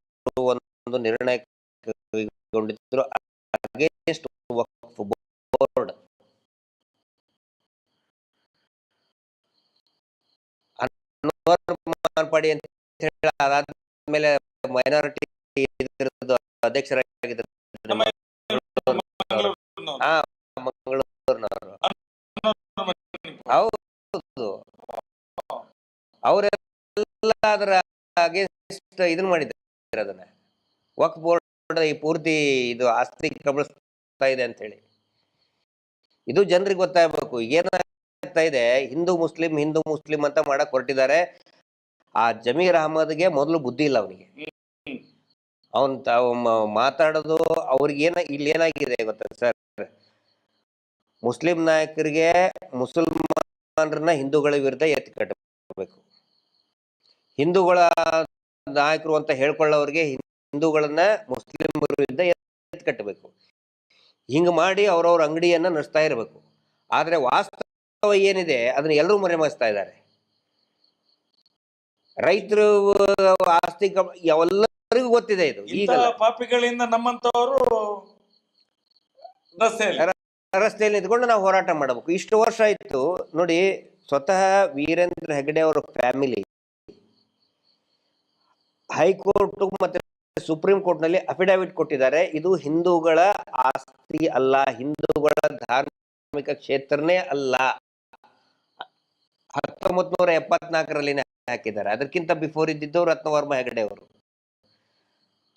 C: ಒಂದು ನಿರ್ಣಯ ಕೈಗೊಂಡಿದ್ರು ಅಗೇನ್ಸ್ಟ್ ವಕ್ಫ್ ಬೋರ್ಡ್. ಮಾರ್ಪಾಡಿ ಅಂತ ಹೇಳಿ ಅದಾದ್ಮೇಲೆ ಮೈನಾರಿಟಿ ಅಧ್ಯಕ್ಷರಾಗಿದ್ದರು ಮಂಗಳೂರಿನವರು. ಹೌದು, ಅವರೆಲ್ಲ ಅದರ ಅಗೇನ್ಸ್ಟ್ ಇದನ್ನ ಮಾಡಿದ್ದಾರೆ. ಅದನ್ನ ವಕ್ಫ್ ಬೋರ್ಡ್ ಈ ಪೂರ್ತಿ ಇದು ಆಸ್ತಿ ಕಬಳಿಸ್ತಾ ಇದೆ ಅಂತ ಹೇಳಿ ಇದು ಜನರಿಗೆ ಗೊತ್ತಾಗಬೇಕು. ಏನಾಗ್ತಾ ಇದೆ, ಹಿಂದೂ ಮುಸ್ಲಿಂ ಅಂತ ಮಾಡಕ್ ಹೊರಟಿದ್ದಾರೆ. ಆ ಜಮೀರ್ ಅಹಮದ್ಗೆ ಮೊದಲು ಬುದ್ಧಿ ಇಲ್ಲ ಅವನಿಗೆ. ಮಾತಾಡೋದು ಅವ್ರಿಗೆ ಇಲ್ಲಿ ಏನಾಗಿದೆ ಗೊತ್ತಾ ಸರ್, ಮುಸ್ಲಿಂ ನಾಯಕರಿಗೆ ಮುಸಲ್ಮಾನರನ್ನ ಹಿಂದೂಗಳ ವಿರುದ್ಧ ಎತ್ತಿ ಕಟ್ಟಬೇಕು, ಹಿಂದೂಗಳ ನಾಯಕರು ಅಂತ ಹೇಳ್ಕೊಳ್ಳೋರಿಗೆ ಹಿಂದೂಗಳನ್ನ ಮುಸ್ಲಿಮರ ವಿರುದ್ಧ ಎತ್ತಿ ಕಟ್ಟಬೇಕು. ಹಿಂಗ ಮಾಡಿ ಅವ್ರವ್ರ ಅಂಗಡಿಯನ್ನ ನಡೆಸ್ತಾ ಇರಬೇಕು. ಆದ್ರೆ ವಾಸ್ತವ ಏನಿದೆ ಅದನ್ನ ಎಲ್ಲರೂ ಮರೆಮಾಚ್ತಾ ಇದ್ದಾರೆ. ರೈತರು ಆಸ್ತಿ ಎಲ್ಲರಿಗೂ ಗೊತ್ತಿದೆ. ಇದು ಈಗ
B: ಪಾಪಿಗಳಿಂದ ನಮ್ಮಂತವರು
C: ರಸ್ತೆಯಲ್ಲಿ ನಿಂತ್ಕೊಂಡು ನಾವು ಹೋರಾಟ ಮಾಡಬೇಕು. ಇಷ್ಟು ವರ್ಷ ಆಯ್ತು ನೋಡಿ. ಸ್ವತಃ ವೀರೇಂದ್ರ ಹೆಗಡೆ ಅವರ ಫ್ಯಾಮಿಲಿ ಹೈಕೋರ್ಟ್ ಮತ್ತೆ ಸುಪ್ರೀಂ ಕೋರ್ಟ್ ನಲ್ಲಿ ಅಫಿಡವಿಟ್ ಕೊಟ್ಟಿದ್ದಾರೆ. ಇದು ಹಿಂದೂಗಳ ಆಸ್ತಿ ಅಲ್ಲ, ಹಿಂದೂಗಳ ಧಾರ್ಮಿಕ ಕ್ಷೇತ್ರನೇ ಅಲ್ಲ. 1974ರಲ್ಲಿ ಹಾಕಿದ್ದಾರೆ. ಅದಕ್ಕಿಂತ ಬಿಫೋರ್ ಇದ್ದಿದ್ದು ರತ್ನವರ್ಮ ಹೆಗಡೆ ಅವರು.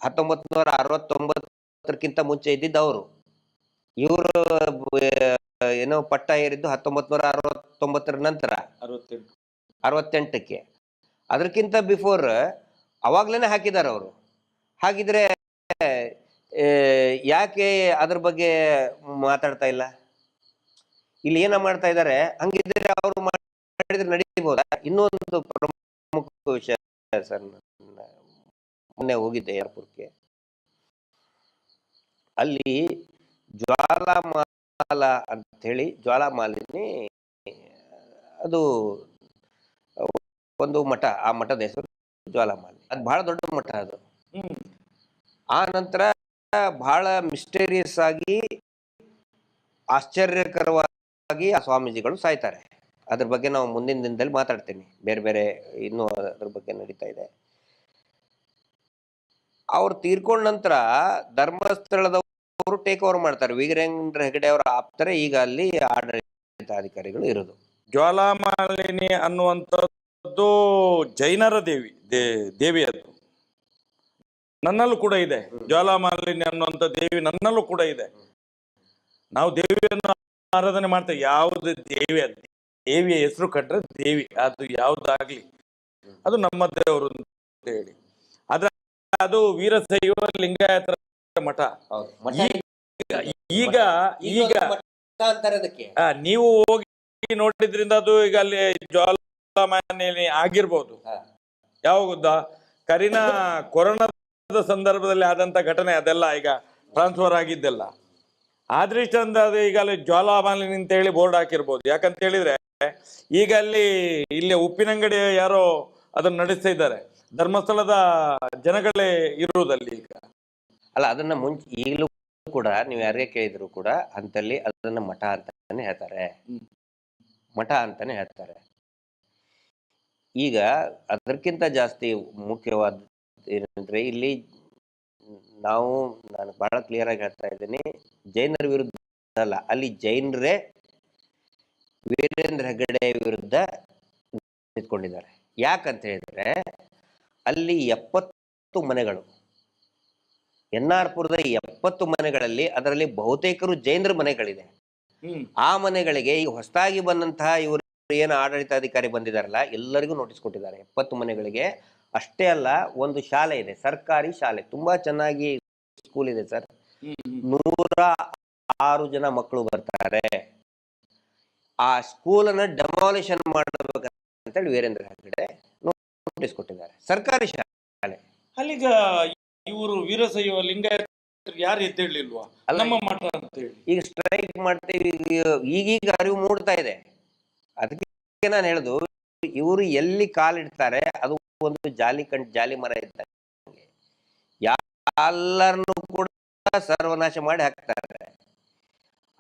C: 1969ಕ್ಕಿಂತ ಮುಂಚೆ ಇದ್ದಿದ್ದವರು. ಇವರು ಏನೋ ಪಟ್ಟ ಏರಿದ್ದು 1969ರ ನಂತರ 68ಕ್ಕೆ. ಅದಕ್ಕಿಂತ ಬಿಫೋರ್ ಅವಾಗ್ಲೇನೆ ಹಾಕಿದ್ದಾರೆ ಅವರು. ಹಾಗಿದ್ರೆ ಯಾಕೆ ಅದ್ರ ಬಗ್ಗೆ ಮಾತಾಡ್ತಾ ಇಲ್ಲ? ಇಲ್ಲಿ ಏನ ಮಾಡ್ತಾ ಇದ್ದಾರೆ? ಹಂಗಿದ್ರೆ ಅವರು ಮಾಡಿದ್ರೆ ನಡೀಬಹುದಾ? ಇನ್ನೊಂದು ಪ್ರಮುಖ ವಿಷಯ ಸರ್, ಮೊನ್ನೆ ಹೋಗಿದ್ದೆ ಏರ್ಪೋರ್ಟ್ಗೆ. ಅಲ್ಲಿ ಜ್ವಾಲಾಮಾಲ ಅಂತ ಹೇಳಿ, ಜ್ವಾಲಾಮಾಲಿನಿ ಅದು ಒಂದು ಮಠ. ಆ ಮಠದ ಹೆಸರು ಜ್ವಾಲಾಮಾಲಿ. ಅದು ಬಹಳ ದೊಡ್ಡ ಮಠ ಅದು. ಆ ನಂತರ ಬಹಳ ಮಿಸ್ಟೀರಿಯಸ್ ಆಗಿ, ಆಶ್ಚರ್ಯಕರವಾಗಿ ಆ ಸ್ವಾಮೀಜಿಗಳು ಸಾಯ್ತಾರೆ. ಅದ್ರ ಬಗ್ಗೆ ನಾವು ಮುಂದಿನ ದಿನದಲ್ಲಿ ಮಾತಾಡ್ತೀನಿ. ಬೇರೆ ಬೇರೆ ಇನ್ನೂ ಅದ್ರ ಬಗ್ಗೆ ನಡೀತಾ ಇದೆ. ಅವ್ರು ತೀರ್ಕೊಂಡ ನಂತರ ಧರ್ಮಸ್ಥಳದವರು ಟೇಕ್ ಓವರ್ ಮಾಡ್ತಾರೆ. ವೀರೇಂದ್ರ ಹೆಗಡೆ ಅವರ ಆಪ್ತರೆ ಈಗ ಅಲ್ಲಿ ಆಡಳಿತಾಧಿಕಾರಿಗಳು ಇರೋದು.
B: ಜ್ವಾಲಾಮಾಲಿನಿ ಅನ್ನುವಂಥದ್ದು ಜೈನರ ದೇವಿ ಅದು. ನನ್ನಲ್ಲೂ ಕೂಡ ಇದೆ. ಜ್ವಾಲಾಮಾಲಿನಿ ಅನ್ನುವಂಥ ದೇವಿ ನನ್ನಲ್ಲೂ ಕೂಡ ಇದೆ. ನಾವು ದೇವಿಯನ್ನು ಆರಾಧನೆ ಮಾಡ್ತೇವೆ. ಯಾವುದು ದೇವಿಯ ಹೆಸರು ಕಟ್ರೆ ದೇವಿ, ಅದು ಯಾವುದಾಗ್ಲಿ ಅದು ನಮ್ಮ ದೇವರು ಅಂತ ಹೇಳಿ. ಆದ್ರೆ ಅದು ವೀರಶೈವ ಲಿಂಗಾಯತರ ಮಠ. ಈಗ ನೀವು ಹೋಗಿ ನೋಡಿದ್ರಿಂದ ಅದು ಈಗ ಅಲ್ಲಿ ಜ್ವಾಲಾಮಾಲಿನಿ ಆಗಿರ್ಬೋದು. ಯಾವಾಗ ಕರೀನಾ ಕೊರೋನಾದ ಸಂದರ್ಭದಲ್ಲಿ ಆದಂತ ಘಟನೆ ಅದೆಲ್ಲ ಈಗ ಟ್ರಾನ್ಸ್ಫರ್ ಆಗಿದ್ದೆಲ್ಲ. ಆದೃಷ್ಟಂದ ಅದು ಈಗ ಅಲ್ಲಿ ಜ್ವಾಲಾಮಾಲಿನಿ ಅಂತ ಹೇಳಿ ಬೋರ್ಡ್ ಹಾಕಿರ್ಬೋದು. ಯಾಕಂತ ಹೇಳಿದ್ರೆ ಈಗ ಇಲ್ಲಿ ಉಪ್ಪಿನಂಗಡಿ ಯಾರೋ ಅದನ್ನ ನಡೆಸ್ತಾ ಇದ್ದಾರೆ. ಧರ್ಮಸ್ಥಳದ ಜನಗಳೇ ಇರುವುದಲ್ಲಿ ಈಗ.
C: ಅಲ್ಲ, ಅದನ್ನ ಮುಂಚೆ ಈಗಲೂ ಕೂಡ ನೀವು ಯಾರಿಗೆ ಕೇಳಿದ್ರು ಕೂಡ ಅಂತಲ್ಲಿ ಅದನ್ನ ಮಠ ಅಂತಾನೆ ಹೇಳ್ತಾರೆ, ಮಠ ಅಂತಾನೆ ಹೇಳ್ತಾರೆ. ಈಗ ಅದಕ್ಕಿಂತ ಜಾಸ್ತಿ ಮುಖ್ಯವಾದ ಏನಂದ್ರೆ ಇಲ್ಲಿ ನಾನು ಬಹಳ ಕ್ಲಿಯರ್ ಆಗಿ ಹೇಳ್ತಾ ಇದ್ದೀನಿ, ಜೈನರ ವಿರುದ್ಧ ಅಲ್ಲ, ಅಲ್ಲಿ ಜೈನರೇ ವೀರೇಂದ್ರ ಹೆಗ್ಗಡೆ ವಿರುದ್ಧ ನಿಂತ್ಕೊಂಡಿದ್ದಾರೆ. ಯಾಕಂತ ಹೇಳಿದ್ರೆ ಅಲ್ಲಿ 70 ಮನೆಗಳು, NR ಪುರದ 70 ಮನೆಗಳಲ್ಲಿ ಅದರಲ್ಲಿ ಬಹುತೇಕರು ಜೈನರ ಮನೆಗಳಿದೆ. ಆ ಮನೆಗಳಿಗೆ ಈಗ ಹೊಸದಾಗಿ ಬಂದಂತಹ ಇವರು ಏನು ಆಡಳಿತಾಧಿಕಾರಿ ಬಂದಿದಾರಲ್ಲ, ಎಲ್ಲರಿಗೂ ನೋಟಿಸ್ ಕೊಟ್ಟಿದ್ದಾರೆ 70 ಮನೆಗಳಿಗೆ. ಅಷ್ಟೇ ಅಲ್ಲ, ಒಂದು ಶಾಲೆ ಇದೆ, ಸರ್ಕಾರಿ ಶಾಲೆ, ತುಂಬಾ ಚೆನ್ನಾಗಿ ಸ್ಕೂಲ್ ಇದೆ ಸರ್. 106 ಜನ ಮಕ್ಕಳು ಬರ್ತಾರೆ. ಆ ಸ್ಕೂಲನ್ನ ಡೆಮಾಲಿಷನ್ ಮಾಡಬೇಕಂತೇಳಿ ವೀರೇಂದ್ರ ಹೆಗ್ಗಡೆ ನೋಟಿಸ್ ಕೊಟ್ಟಿದ್ದಾರೆ, ಸರ್ಕಾರಿ ಶಾಲೆ.
B: ಅಲ್ಲಿಗ ಇವರು ವೀರಶೈವ ಲಿಂಗಾಯತರು ಯಾರು ಎದ್ದೇಳಿಲ್ವಾ ನಮ್ಮ ಮಠ ಅಂತ ಹೇಳಿ
C: ಈಗ ಸ್ಟ್ರೈಕ್ ಮಾಡ್ತೀವಿ, ಈಗೀಗ ಅರಿವು ಮೂಡ್ತಾ ಇದೆ. ಅದಕ್ಕೆ ನಾನು ಹೇಳುದು, ಇವರು ಎಲ್ಲಿ ಕಾಲಿಡ್ತಾರೆ ಅದು ಒಂದು ಜಾಲಿ ಮರ ಇದ್ದಂಗೆ, ಎಲ್ಲರನ್ನು ಕೂಡ ಸರ್ವನಾಶ ಮಾಡಿ ಹಾಕ್ತಾರೆ.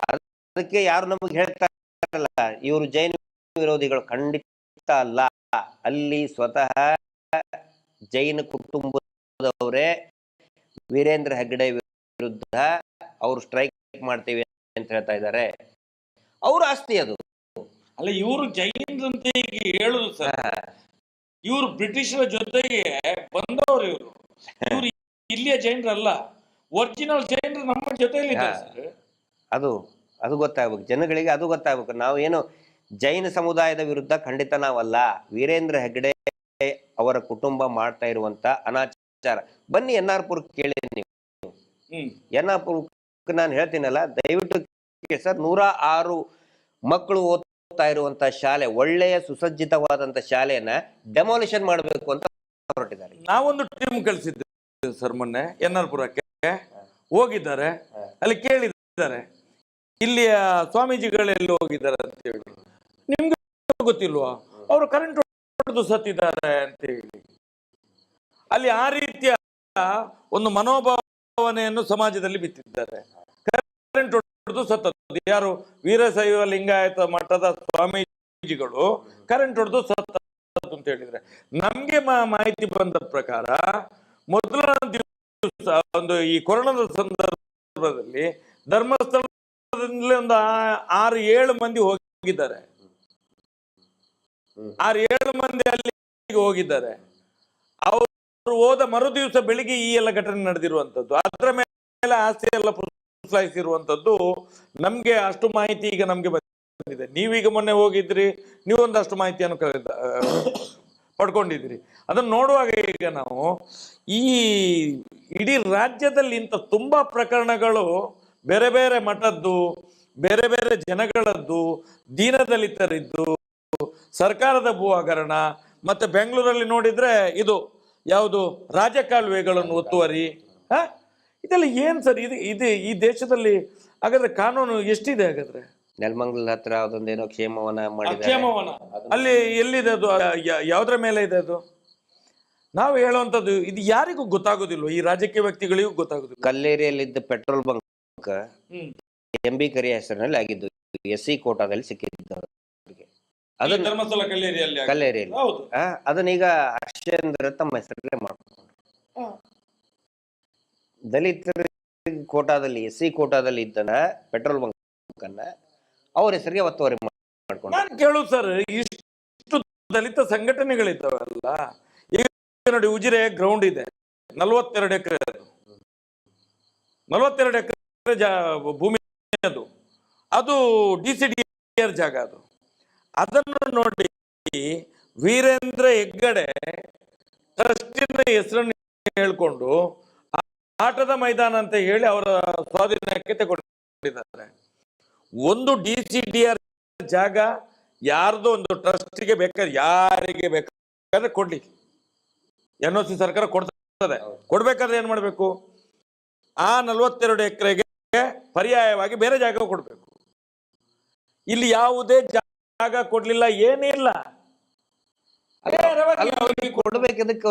C: ಅದಕ್ಕೆ ಯಾರು ನಮಗೆ ಹೇಳ್ತಾರಲ್ಲ ಇವರು ಜೈನ ವಿರೋಧಿಗಳು, ಖಂಡಿತ ಅಲ್ಲ. ಅಲ್ಲಿ ಸ್ವತಃ ಜೈನ ಕುಟುಂಬದವರೇ ವೀರೇಂದ್ರ ಹೆಗ್ಗಡೆ ವಿರುದ್ಧ ಅವರು ಸ್ಟ್ರೈಕ್ ಮಾಡ್ತೀವಿ ಅಂತ ಹೇಳ್ತಾ ಇದ್ದಾರೆ. ಅವ್ರ ಆಸ್ತಿ ಅದು.
B: ಅಲ್ಲ, ಇವರು ಜೈನರಂತ ಈಗ ಹೇಳುದು ಸರ್, ಇವರು ಬ್ರಿಟಿಷರ ಜೊತೆಗೆ ಬಂದವರು. ಇವರು ಇಲ್ಲಿಯ ಜೈನರಲ್ಲ, ಒರಿಜಿನಲ್ ಜೈನರು ನಮ್ಮ ಜೊತೆಯಲ್ಲಿ
C: ಅದು ಗೊತ್ತಾಗ್ಬೇಕು ಜನಗಳಿಗೆ, ಅದು ಗೊತ್ತಾಗ್ಬೇಕು. ನಾವು ಏನು ಜೈನ ಸಮುದಾಯದ ವಿರುದ್ಧ ಖಂಡಿತ ನಾವಲ್ಲ. ವೀರೇಂದ್ರ ಹೆಗ್ಗಡೆ ಅವರ ಕುಟುಂಬ ಮಾಡ್ತಾ ಇರುವಂತ ಅನಾಚಾರ, ಬನ್ನಿ NR ಪುರ ಕೇಳಿ ನೀವು. NR ಪುರಕ್ಕೆ ನಾನು ಹೇಳ್ತೀನಲ್ಲ, ದಯವಿಟ್ಟು ಸರ್, 106 ಮಕ್ಕಳು ಓದ್ತಾ ಇರುವಂತ ಶಾಲೆ, ಒಳ್ಳೆಯ ಸುಸಜ್ಜಿತವಾದಂತ ಶಾಲೆಯನ್ನ ಡೆಮಾಲಿಷನ್ ಮಾಡಬೇಕು ಅಂತ ಹೊರಟಿದ್ದಾರೆ.
B: ನಾವೊಂದು ಟೀಮ್ ಕಳಿಸಿದ್ದೆ ಸರ್ ಮೊನ್ನೆ NR ಪುರಕ್ಕೆ, ಹೋಗಿದ್ದಾರೆ, ಅಲ್ಲಿ ಕೇಳಿದ್ದಾರೆ ಇಲ್ಲಿಯ ಸ್ವಾಮೀಜಿಗಳೆಲ್ಲ ಹೋಗಿದ್ದಾರೆ ಅಂತ ಹೇಳಿ. ನಿಮ್ಗೆ ಗೊತ್ತಿಲ್ವಾ ಅವರು ಕರೆಂಟ್ ಹೊಡೆದು ಸತ್ತಿದ್ದಾರೆ ಅಂತ ಹೇಳಿ. ಅಲ್ಲಿ ಆ ರೀತಿಯ ಒಂದು ಮನೋಭಾವನೆಯನ್ನು ಸಮಾಜದಲ್ಲಿ ಬಿತ್ತಿದ್ದಾರೆ. ಕರೆಂಟ್ ಹೊಡೆದು ಸತ್ತದ್ದು ಯಾರು? ವೀರಶೈವ ಲಿಂಗಾಯತ ಮಠದ ಸ್ವಾಮೀಜಿಗಳು ಕರೆಂಟ್ ಹೊಡೆದು ಸತ್ತದ್ದು ಅಂತ ಹೇಳಿದ್ರೆ, ನಮ್ಗೆ ಮಾಹಿತಿ ಬಂದ ಪ್ರಕಾರ ಮೊದಲ ದಿವಸ ಒಂದು ಈ ಕೊರೋನಾದ ಸಂದರ್ಭದಲ್ಲಿ ಧರ್ಮಸ್ಥಳದಲ್ಲಿ ಒಂದು 6-7 ಮಂದಿ ಹೋಗಿದ್ದಾರೆ. 6-7 ಮಂದಿ ಅಲ್ಲಿ ಹೋಗಿದ್ದಾರೆ. ಅವರು ಹೋದ ಮರು ದಿವಸ ಬೆಳಿಗ್ಗೆ ಈ ಎಲ್ಲ ಘಟನೆ ನಡೆದಿರುವಂತದ್ದು, ಅದರ ಮೇಲೆ ಆಸ್ತಿ ಎಲ್ಲ ಪುಸಲಾಯಿಸಿರುವಂತದ್ದು ನಮ್ಗೆ ಅಷ್ಟು ಮಾಹಿತಿ ಈಗ ನಮ್ಗೆ ಬಂದಿದೆ. ನೀವೀಗ ಮೊನ್ನೆ ಹೋಗಿದ್ರಿ, ನೀವೊಂದಷ್ಟು ಮಾಹಿತಿಯನ್ನು ಪಡ್ಕೊಂಡಿದ್ರಿ. ಅದನ್ನು ನೋಡುವಾಗ ಈಗ ನಾವು ಈ ಇಡೀ ರಾಜ್ಯದಲ್ಲಿ ಇಂಥ ತುಂಬಾ ಪ್ರಕರಣಗಳು, ಬೇರೆ ಬೇರೆ ಮಠದ್ದು, ಬೇರೆ ಬೇರೆ ಜನಗಳದ್ದು, ದೀನದಲಿತರಿದ್ದು, ಸರ್ಕಾರದ ಭೂ ಹಗರಣ, ಮತ್ತೆ ಬೆಂಗಳೂರಲ್ಲಿ ನೋಡಿದ್ರೆ ಇದು ಯಾವುದು ರಾಜಕಾಲುವೆಗಳನ್ನು ಒತ್ತುವರಿ, ಇದೆಲ್ಲ ಏನ್ ಸರ್? ಇದು ಈ ದೇಶದಲ್ಲಿ ಹಾಗಾದ್ರೆ ಕಾನೂನು ಎಷ್ಟಿದೆ? ಹಾಗಾದ್ರೆ
C: ನೆಲಮಂಗಲ ಹತ್ರ ಅದೊಂದೇನೋ ಕ್ಷೇಮವನ ಮಾಡಿದ್ದಾರೆ.
B: ಕ್ಷೇಮವನ ಅಲ್ಲಿ ಎಲ್ಲಿದೆ ಅದು? ಯಾವ್ದ್ರ ಮೇಲೆ ಇದೆ ಅದು? ನಾವು ಹೇಳುವಂತದ್ದು ಇದು ಯಾರಿಗೂ ಗೊತ್ತಾಗೋದಿಲ್ಲ, ಈ ರಾಜಕೀಯ ವ್ಯಕ್ತಿಗಳಿಗೂ ಗೊತ್ತಾಗೋದಿಲ್ಲ.
C: ಕಲ್ಲೇರಿಯಲ್ಲಿದ್ದ ಪೆಟ್ರೋಲ್ ಬಂಕ್ MB ಕರಿಯ ಹೆಸರಿನಲ್ಲಿ ಆಗಿದ್ದು, SC ಕೋಟಾದಲ್ಲಿ ಸಿಕ್ಕಿದ್ದವರಿಗೆ. ಅದನ್ನ
B: ಧರ್ಮಸ್ಥಳ
C: ಕಲ್ಲೇರಿಯಲ್ಲಿ ಅದನ್ನೀಗ ಹರ್ಷೇಂದ್ರ ತಮ್ಮ ಹೆಸರಲ್ಲೇ ಮಾಡ್ಕೊಂಡು ದಲಿತರ ಕೋಟಾದಲ್ಲಿ, SC ಕೋಟಾದಲ್ಲಿ ಇದ್ದನ ಪೆಟ್ರೋಲ್ ಬಂಕ್ ಅನ್ನ ಅವ್ರ ಹೆಸರಿಗೆ ಒತ್ತುವರಿ ಮಾಡ್ಕೊಂಡು.
B: ನಾನು ಕೇಳುದು ಸರ್, ಇಷ್ಟು ದಲಿತ ಸಂಘಟನೆಗಳಿದ್ದಾವಲ್ಲ, ಈಗ ನೋಡಿ ಉಜಿರೆ ಗ್ರೌಂಡ್ ಇದೆ, 42 ಎಕರೆ, 42 ಎಕರೆ ಭೂಮಿ ಅದು DCDR ಜಾಗ. ಅದನ್ನು ನೋಡಿ ವೀರೇಂದ್ರ ಹೆಗ್ಗಡೆ ಟ್ರಸ್ಟಿನ ಹೆಸರನ್ನು ಹೇಳ್ಕೊಂಡು ಆಟದ ಮೈದಾನ ಅಂತ ಹೇಳಿ ಅವರ ಸ್ವಾಧೀನಕ್ಕೆ ತಗೊಂಡಿದ್ದಾರೆ. ಒಂದು DCDR ಜಾಗ ಯಾರ್ದು ಒಂದು ಟ್ರಸ್ಟಿಗೆ ಬೇಕಾದ್ರೆ, ಯಾರಿಗೆ ಬೇಕಾದ್ರೆ ಕೊಡ್ಲಿ, NOC ಸರ್ಕಾರ ಕೊಡ್ತದೆ. ಕೊಡ್ಬೇಕಾದ್ರೆ ಏನ್ ಮಾಡ್ಬೇಕು? ಆ 42 ಎಕರೆಗೆ ಪರ್ಯಾಯವಾಗಿ ಬೇರೆ ಜಾಗ ಕೊಡ್ಬೇಕು. ಇಲ್ಲಿ ಯಾವುದೇ ಜಾಗ ಕೊಡ್ಲಿಲ್ಲ, ಏನಿಲ್ಲ.
C: ಅವ್ರಿಗೆ ಕೊಡ್ಬೇಕು. ಅದಕ್ಕೆ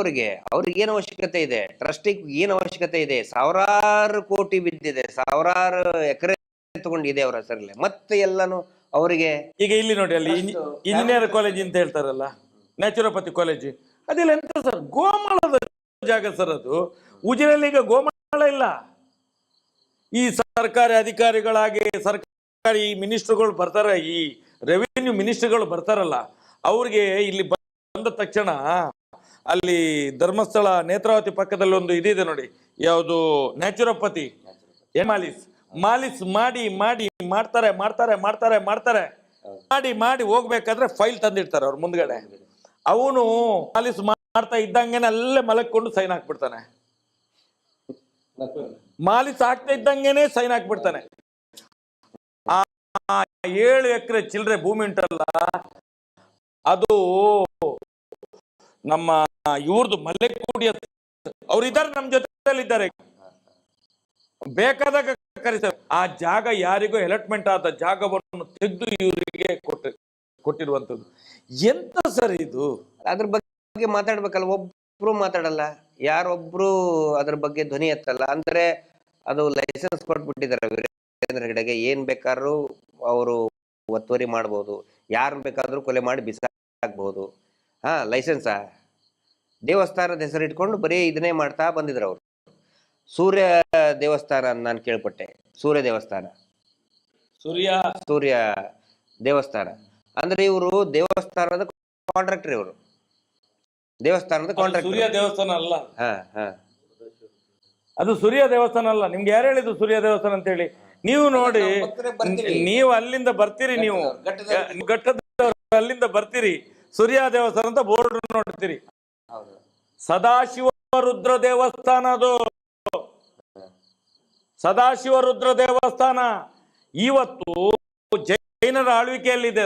C: ಅವ್ರಿಗೆ ಏನು ಅವಶ್ಯಕತೆ ಇದೆ? ಟ್ರಸ್ಟಿಗೆ ಏನು ಅವಶ್ಯಕತೆ ಇದೆ? ಸಾವಿರಾರು ಕೋಟಿ ಬಿದ್ದಿದೆ, ಸಾವಿರಾರು ಎಕರೆ ತಗೊಂಡಿದೆ ಅವರ ಹೆಸರಲ್ಲೇ, ಮತ್ತೆ ಎಲ್ಲಾನು ಅವರಿಗೆ.
B: ಈಗ ಇಲ್ಲಿ ನೋಡಿ, ಅಲ್ಲಿ ಇಂಜಿನಿಯರ್ ಕಾಲೇಜ್ ಅಂತ ಹೇಳ್ತಾರಲ್ಲ, ನ್ಯಾಚುರೋಪತಿ ಕಾಲೇಜ್, ಅದೆಲ್ಲ ಎಂತ ಸರ್? ಗೋಮಾಳದ ಜಾಗ ಸರ್ ಅದು. ಉಜಿರಲ್ಲಿ ಈಗ ಗೋಮಾಳ ಇಲ್ಲ. ಈ ಸರ್ಕಾರಿ ಅಧಿಕಾರಿಗಳಾಗಿ ಸರ್ಕಾರಿ ಮಿನಿಸ್ಟರ್ಗಳು ಬರ್ತಾರೆ, ಈ ರೆವಿನ್ಯೂ ಮಿನಿಸ್ಟರ್ಗಳು ಬರ್ತಾರಲ್ಲ, ಅವ್ರಿಗೆ ಇಲ್ಲಿ ಬಂದ ತಕ್ಷಣ ಅಲ್ಲಿ ಧರ್ಮಸ್ಥಳ ನೇತ್ರಾವತಿ ಪಕ್ಕದಲ್ಲಿ ಒಂದು ಇದಿದೆ ನೋಡಿ, ಯಾವುದು ನ್ಯಾಚುರೋಪತಿ ಮಾಲಿಸ್ ಮಾಡಿ ಮಾಡಿ ಮಾಡ್ತಾರೆ ಮಾಡ್ತಾರೆ ಮಾಡ್ತಾರೆ ಮಾಡ್ತಾರೆ ಮಾಡಿ ಮಾಡಿ ಹೋಗ್ಬೇಕಾದ್ರೆ ಫೈಲ್ ತಂದಿರ್ತಾರೆ ಅವ್ರ ಮುಂದ್ಗಡೆ. ಅವನು ಮಾಲಿಸ್ ಮಾಡ್ತಾ ಇದ್ದಂಗೆನೆ ಅಲ್ಲೇ ಮಲಕ್ಕೊಂಡು ಸೈನ್ ಹಾಕ್ಬಿಡ್ತಾನೆ. ಮಾಲಿಸ್ ಆಗ್ತಾ ಇದ್ದಂಗೆನೆ ಸೈನ್ ಹಾಕ್ಬಿಡ್ತಾನೆ. ಆ 7 ಎಕರೆ ಚಿಲ್ಲರೆ ಭೂಮಿ ಉಂಟಲ್ಲ, ಅದು ನಮ್ಮ ಇವ್ರದ್ದು ಮಲೆಕೂಡಿಯ, ಅವ್ರು ಇದ್ದಾರೆ, ನಮ್ಮ ಜೊತೆಲಿ ಇದ್ದಾರೆ, ಬೇಕಾದಾಗ ಕರೀತಾರೆ. ಆ ಜಾಗ ಯಾರಿಗೂ ಅಲಾಟ್ಮೆಂಟ್ ಆದ ಜಾಗವನ್ನು ತೆಗೆದು ಇವರಿಗೆ ಕೊಟ್ಟಿರುವಂತದ್ದು. ಎಂತ ಸರ್ ಇದು?
C: ಅದ್ರ ಬಗ್ಗೆ ಮಾತಾಡ್ಬೇಕಲ್ಲ, ಒಬ್ರು ಮಾತಾಡಲ್ಲ, ಯಾರೊಬ್ರು ಅದ್ರ ಬಗ್ಗೆ ಧ್ವನಿ ಎತ್ತಲ್ಲ. ಅಂದ್ರೆ ಅದು ಲೈಸೆನ್ಸ್ ಕೊಟ್ಬಿಟ್ಟಿದ್ದಾರೆ ವೀರೇಂದ್ರ ಹೆಗಡೆಗೆ, ಏನ್ ಬೇಕಾದ್ರೂ ಅವರು ಒತ್ತುವರಿ ಮಾಡ್ಬೋದು, ಯಾರನ್ನ ಬೇಕಾದ್ರೂ ಕೊಲೆ ಮಾಡಿ ಬಿಸಾಕ್ಬಹುದು. ಲೈಸೆನ್ಸಾ? ದೇವಸ್ಥಾನದ ಹೆಸರಿಟ್ಕೊಂಡು ಬರೀ ಇದನ್ನೇ ಮಾಡ್ತಾ ಬಂದಿದ್ರು ಅವರು. ಸೂರ್ಯ ದೇವಸ್ಥಾನ ನಾನು ಕೇಳ್ಪಟ್ಟೆ, ಸೂರ್ಯ ದೇವಸ್ಥಾನ, ಸೂರ್ಯ ದೇವಸ್ಥಾನ ಅಂದ್ರೆ ಇವರು ದೇವಸ್ಥಾನದ ಕಾಂಟ್ರಾಕ್ಟರ್, ಇವರು ದೇವಸ್ಥಾನದ ಕಾಂಟ್ರಾಕ್ಟರ್.
B: ಸೂರ್ಯ ದೇವಸ್ಥಾನ ಅಲ್ಲ, ಅದು ಸೂರ್ಯ ದೇವಸ್ಥಾನ ಅಲ್ಲ. ನಿಮ್ಗೆ ಯಾರು ಹೇಳಿದ್ರು ಸೂರ್ಯ ದೇವಸ್ಥಾನ ಅಂತ ಹೇಳಿ? ನೀವು ನೋಡಿ, ನೀವು ಅಲ್ಲಿಂದ ಬರ್ತೀರಿ, ನೀವು ಘಟ್ಟದ ಅಲ್ಲಿಂದ ಬರ್ತೀರಿ, ಸೂರ್ಯ ದೇವಸ್ಥಾನ ಅಂತ ಬೋರ್ಡ್ ನೋಡ್ತೀರಿ. ಸದಾಶಿವ ರುದ್ರ ದೇವಸ್ಥಾನ, ಅದು ಸದಾಶಿವ ರುದ್ರ ದೇವಸ್ಥಾನ ಇವತ್ತು ಜೈನರ ಆಳ್ವಿಕೆಯಲ್ಲಿದೆ.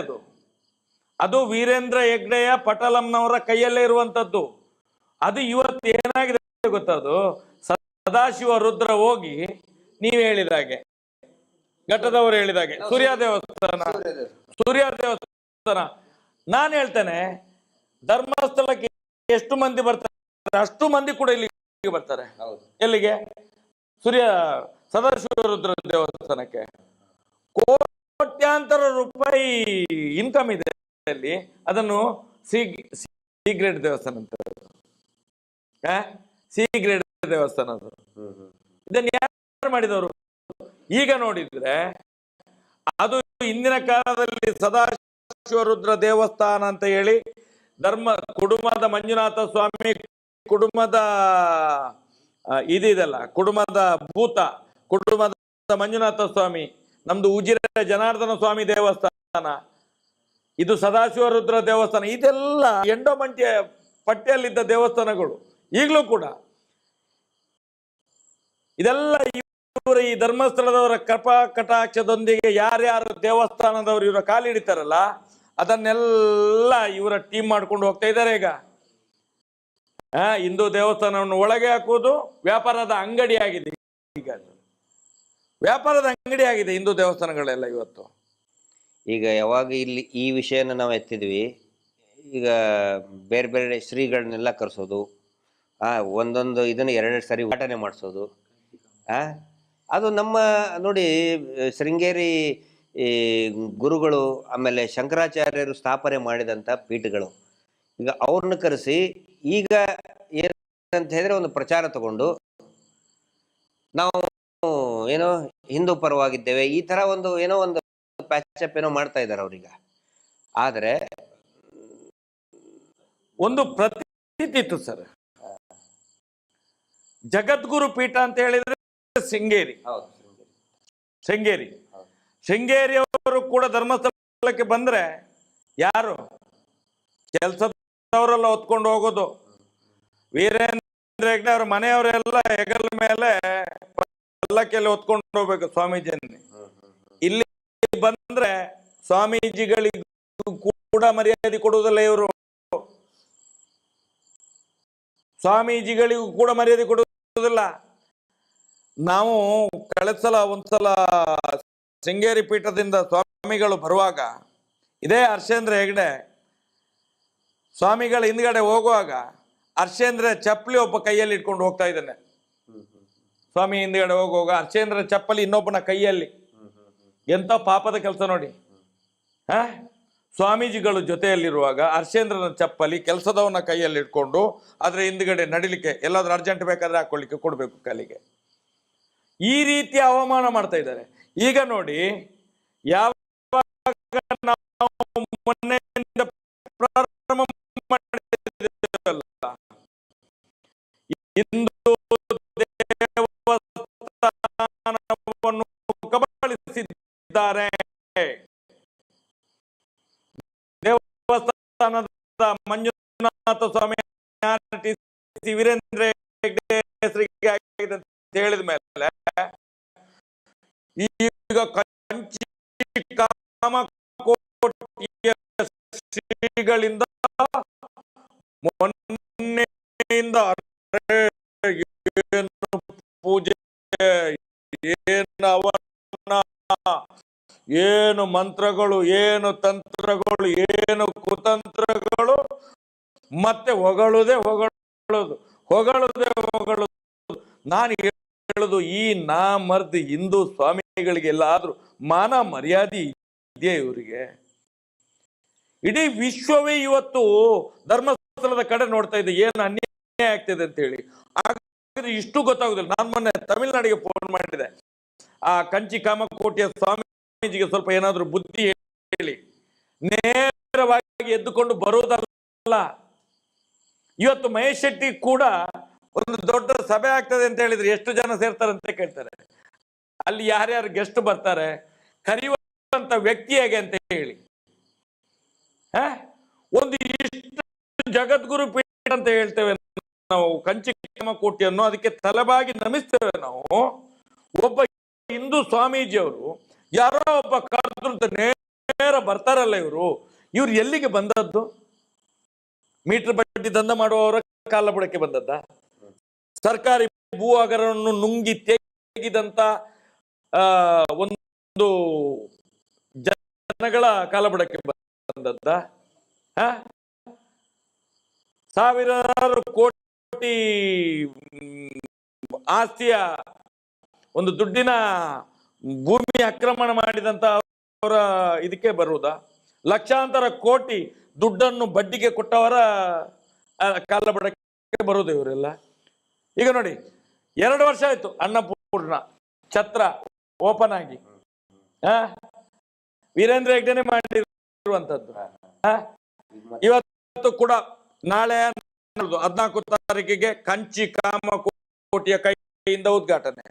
B: ಅದು ವೀರೇಂದ್ರ ಹೆಗ್ಡೆಯ ಪಟಲಂನವರ ಕೈಯಲ್ಲೇ ಇರುವಂತದ್ದು. ಅದು ಇವತ್ತು ಏನಾಗಿದೆ ಗೊತ್ತದು? ಸದಾಶಿವ ರುದ್ರ ಹೋಗಿ ನೀವು ಹೇಳಿದಾಗೆ, ಘಟ್ಟದವರು ಹೇಳಿದಾಗೆ ಸೂರ್ಯ ದೇವಸ್ಥಾನ. ನಾನು ಹೇಳ್ತೇನೆ, ಧರ್ಮಸ್ಥಳಕ್ಕೆ ಎಷ್ಟು ಮಂದಿ ಬರ್ತಾರೆ, ಅಷ್ಟು ಮಂದಿ ಕೂಡ ಇಲ್ಲಿಗೆ ಬರ್ತಾರೆ. ಎಲ್ಲಿಗೆ? ಸದಾಶಿವ ರುದ್ರ ದೇವಸ್ಥಾನಕ್ಕೆ ಕೋಟ್ಯಾಂತರ ರೂಪಾಯಿ ಇನ್ಕಮ್ ಇದೆ ಅಲ್ಲಿ. ಅದನ್ನು ಸಿ ಗ್ರೇಡ್ ದೇವಸ್ಥಾನ ಅಂತ, ಸಿ ಗ್ರೇಡ್ ದೇವಸ್ಥಾನ ಅದು. ಇದನ್ನ ಯಾರು ಮಾಡಿದವರು? ಈಗ ನೋಡಿದ್ರೆ ಅದು ಹಿಂದಿನ ಕಾಲದಲ್ಲಿ ಸದಾಶಿವ ರುದ್ರ ದೇವಸ್ಥಾನ ಅಂತ ಹೇಳಿ ಕುಡುಮದ ಮಂಜುನಾಥ ಸ್ವಾಮಿ, ಕುಡುಮದ ಇದೆಲ್ಲ ಕುಡುಮದ ಭೂತ, ಕುಡುಮದ ಮಂಜುನಾಥ ಸ್ವಾಮಿ, ನಮ್ದು ಉಜಿರೆ ಜನಾರ್ದನ ಸ್ವಾಮಿ ದೇವಸ್ಥಾನ, ಇದು ಸದಾಶಿವ ರುದ್ರ ದೇವಸ್ಥಾನ, ಇದೆಲ್ಲ ಎಂಡೋಮೆಂಟ್ ಪಟ್ಟಿಯಲ್ಲಿದ್ದ ದೇವಸ್ಥಾನಗಳು. ಈಗಲೂ ಕೂಡ ಇದೆಲ್ಲ ಇವರ ಈ ಧರ್ಮಸ್ಥಳದವರ ಕೃಪಾ ಕಟಾಕ್ಷದೊಂದಿಗೆ ಯಾರ್ಯಾರು ದೇವಸ್ಥಾನದವರು ಇವರ ಕಾಲಿಡಿತಾರಲ್ಲ, ಅದನ್ನೆಲ್ಲ ಇವರ ಟೀಮ್ ಮಾಡ್ಕೊಂಡು ಹೋಗ್ತಾ ಇದ್ದಾರೆ. ಈಗ ಹಿಂದೂ ದೇವಸ್ಥಾನವನ್ನು ಒಳಗೆ ಹಾಕುವುದು ವ್ಯಾಪಾರದ ಅಂಗಡಿ ಆಗಿದೆ. ಈಗ ವ್ಯಾಪಾರದ ಅಂಗಡಿ ಆಗಿದೆ ಹಿಂದೂ ದೇವಸ್ಥಾನಗಳೆಲ್ಲ ಇವತ್ತು.
C: ಈಗ ಯಾವಾಗ ಇಲ್ಲಿ ಈ ವಿಷಯನ ನಾವು ಎತ್ತಿದ್ವಿ, ಈಗ ಬೇರೆ ಬೇರೆ ಶ್ರೀಗಳನ್ನೆಲ್ಲ ಕರೆಸೋದು, ಒಂದೊಂದು ಇದನ್ನು 2 ಸರಿ ಉದ್ಘಾಟನೆ ಮಾಡಿಸೋದು, ಅದು ನಮ್ಮ ನೋಡಿ ಶೃಂಗೇರಿ ಗುರುಗಳು, ಆಮೇಲೆ ಶಂಕರಾಚಾರ್ಯರು ಸ್ಥಾಪನೆ ಮಾಡಿದಂಥ ಪೀಠಗಳು. ಈಗ ಅವ್ರನ್ನ ಕರೆಸಿ ಈಗ ಏನಂತ ಹೇಳಿದ್ರೆ ಒಂದು ಪ್ರಚಾರ ತಗೊಂಡು ನಾವು ಏನೋ ಹಿಂದೂ ಪರವಾಗಿದ್ದೇವೆ, ಈ ತರ ಏನೋ ಒಂದು ಪ್ಯಾಚಪ್ ಏನೋ ಮಾಡ್ತಾ ಇದ್ದಾರೆ ಅವ್ರೀಗ. ಆದ್ರೆ
B: ಒಂದು ಪ್ರತೀತಿ ಇತ್ತು ಸರ್, ಜಗದ್ಗುರು ಪೀಠ ಅಂತ ಹೇಳಿದ್ರೆ ಶೃಂಗೇರಿಯವರು ಕೂಡ ಧರ್ಮಸ್ಥಳಕ್ಕೆ ಬಂದ್ರೆ ಯಾರು ಕೆಲಸದವರೆಲ್ಲ ಹೊತ್ಕೊಂಡು ಹೋಗೋದು. ವೀರೇಂದ್ರ ಹೆಗ್ಡೆ ಅವ್ರ ಮನೆಯವರೆಲ್ಲ ಹೆಗಲ ಮೇಲೆ ಪಲ್ಲಕ್ಕಿಯಲ್ಲಿ ಹೊತ್ಕೊಂಡು ಹೋಗ್ಬೇಕು ಸ್ವಾಮೀಜಿಯನ್ನೇ. ಇಲ್ಲಿ ಬಂದ್ರೆ ಸ್ವಾಮೀಜಿಗಳಿಗೂ ಕೂಡ ಮರ್ಯಾದೆ ಕೊಡುವುದಿಲ್ಲ ಇವರು, ಸ್ವಾಮೀಜಿಗಳಿಗೂ ಕೂಡ ಮರ್ಯಾದೆ ಕೊಡುವುದಿಲ್ಲ. ನಾವು ಕಳೆದ ಒಂದ್ಸಲ ಶೃಂಗೇರಿ ಪೀಠದಿಂದ ಸ್ವಾಮಿಗಳು ಬರುವಾಗ ಇದೇ ಹರ್ಷೇಂದ್ರ ಹೆಗ್ಡೆ ಸ್ವಾಮಿಗಳ ಹಿಂದ್ಗಡೆ ಹೋಗುವಾಗ ಹರ್ಷೇಂದ್ರ ಚಪ್ಪಲಿ ಒಬ್ಬ ಕೈಯಲ್ಲಿ ಇಟ್ಕೊಂಡು ಹೋಗ್ತಾ ಇದ್ದಾನೆ. ಸ್ವಾಮಿ ಹಿಂದ್ಗಡೆ ಹೋಗುವಾಗ ಹರ್ಷೇಂದ್ರ ಚಪ್ಪಲಿ ಇನ್ನೊಬ್ಬನ ಕೈಯಲ್ಲಿ. ಎಂತ ಪಾಪದ ಕೆಲಸ ನೋಡಿ. ಸ್ವಾಮೀಜಿಗಳು ಜೊತೆಯಲ್ಲಿರುವಾಗ ಹರ್ಷೇಂದ್ರನ ಚಪ್ಪಲಿ ಕೆಲಸದವನ ಕೈಯಲ್ಲಿ ಇಟ್ಕೊಂಡು ಅದ್ರ ಹಿಂದ್ಗಡೆ ನಡಿಲಿಕ್ಕೆ ಎಲ್ಲಾದ್ರೂ ಅರ್ಜೆಂಟ್ ಬೇಕಾದ್ರೆ ಹಾಕೊಳ್ಳಿಕ್ಕೆ ಕೊಡ್ಬೇಕು ಕಾಲಿಗೆ. ಈ ರೀತಿ ಅವಮಾನ ಮಾಡ್ತಾ ಇದ್ದಾರೆ. ಈಗ ನೋಡಿ, ಯಾವ ಮೊನ್ನೆಯಿಂದ ಪ್ರಾರಂಭ ಮಾಡಿದ್ದೇವಲ್ಲ, ಹಿಂದೂ ದೇವಸ್ಥಾನವನ್ನು ಕಬಳಿಸಿದ್ದಾರೆ. ದೇವಸ್ಥಾನದ ಮಂಜುನಾಥ ಸ್ವಾಮಿ ವೀರೇಂದ್ರ ಹೆಗ್ಡೆ ಹೆಸರಿಗೆ ಆಗಿದೆ ಅಂತ ಹೇಳಿದ ಮೇಲೆ ಈಗ ಕಂಚಿ ಕಾಮಕೋಟಿಯ ಶ್ರೀಗಳಿಂದ ಮೊನ್ನೆಯಿಂದ ಏನು ಪೂಜೆ, ಏನು ಅವನ, ಏನು ಮಂತ್ರಗಳು, ಏನು ತಂತ್ರಗಳು, ಏನು ಕುತಂತ್ರಗಳು, ಮತ್ತೆ ಹೊಗಳುದೇ ಹೊಗಳೋದು. ನಾನು ಹೇಳುದು, ಈ ನಾಮರ್ದಿ ಹಿಂದೂ ಸ್ವಾಮಿಗಳಿಗೆಲ್ಲಾದ್ರೂ ಮಾನ ಮರ್ಯಾದೆ ಇದೆಯಾ ಇವರಿಗೆ? ಇಡೀ ವಿಶ್ವವೇ ಇವತ್ತು ಧರ್ಮಸ್ಥಳದ ಕಡೆ ನೋಡ್ತಾ ಇದೆ, ಏನು ಅನ್ಯಾಯ ಆಗ್ತಿದೆ ಅಂತ ಹೇಳಿ. ಹಾಗಾದ್ರೆ ಇಷ್ಟು ಗೊತ್ತಾಗುದಿಲ್ಲ. ನಾನು ಮೊನ್ನೆ ತಮಿಳುನಾಡಿಗೆ ಫೋನ್ ಮಾಡಿದೆ. ಆ ಕಂಚಿ ಕಾಮಕೋಟಿಯ ಸ್ವಾಮೀಜಿಗೆ ಸ್ವಲ್ಪ ಏನಾದ್ರೂ ಬುದ್ಧಿ ಹೇಳಿ, ನೇರವಾಗಿ ಎದ್ದುಕೊಂಡು ಬರುವುದಲ್ಲ. ಇವತ್ತು ಮಹೇಶ್ ಶೆಟ್ಟಿ ಕೂಡ ಒಂದು ದೊಡ್ಡ ಸಭೆ ಆಗ್ತದೆ ಅಂತ ಹೇಳಿದ್ರೆ ಎಷ್ಟು ಜನ ಸೇರ್ತಾರೆ ಅಂತ ಕೇಳ್ತಾರೆ. ಅಲ್ಲಿ ಯಾರ್ಯಾರು ಗೆಸ್ಟ್ ಬರ್ತಾರೆ, ಕರೆಯುವಂತ ವ್ಯಕ್ತಿ ಹೇಗೆ ಅಂತ ಹೇಳಿ. ಒಂದು ಇಷ್ಟು ಜಗದ್ಗುರು ಪೀಠ ಅಂತ ಹೇಳ್ತೇವೆ ನಾವು ಕಂಚಿ ಕಾಮಕೋಟಿಯನ್ನು, ಅದಕ್ಕೆ ತಲೆಬಾಗಿ ನಮಿಸ್ತೇವೆ ನಾವು. ಒಬ್ಬ ಹಿಂದೂ ಸ್ವಾಮೀಜಿಯವರು ಯಾರೋ ಒಬ್ಬ ಕರೆದ್ರು ನೇರ ಬರ್ತಾರಲ್ಲ ಇವರು ಎಲ್ಲಿಗೆ ಬಂದದ್ದು? ಮೀಟರ್ ಬಡ್ಡಿ ದಂಧ ಮಾಡುವವರ ಕಾಲ ಬುಡಕ್ಕೆ ಬಂದದ್ದ? ಸರ್ಕಾರಿ ಭೂ ಹಗರವನ್ನು ನುಂಗಿ ತೆಗೆದಂತ ಒಂದು ಜನಗಳ ಕಾಲಬುಡಕ್ಕೆ ಬಂದದ್ದ? ಸಾವಿರಾರು ಕೋಟಿ ಆಸ್ತಿಯ ಒಂದು ದುಡ್ಡಿನ ಭೂಮಿ ಆಕ್ರಮಣ ಮಾಡಿದಂತ ಅವರ ಇದಕ್ಕೆ ಬರುವುದಾ? ಲಕ್ಷಾಂತರ ಕೋಟಿ ದುಡ್ಡನ್ನು ಬಡ್ಡಿಗೆ ಕೊಟ್ಟವರ ಕಾಲಬುಡಕ್ಕೆ ಬರುವುದು ಇವರೆಲ್ಲ. ಈಗ ನೋಡಿ, 2 ವರ್ಷ ಆಯ್ತು ಅನ್ನಪೂರ್ಣ ಛತ್ರ ಓಪನ್ ಆಗಿ. ವೀರೇಂದ್ರ ಹೆಗ್ಡೆನೆ ಮಾಡಿರುವಂತದ್ದು. ಇವತ್ತು ಕೂಡ ನಾಳೆ 14 ತಾರೀಕಿಗೆ ಕಂಚಿ ಕಾಮಕೋಟಿಯ ಕೈಯಿಂದ ಉದ್ಘಾಟನೆ.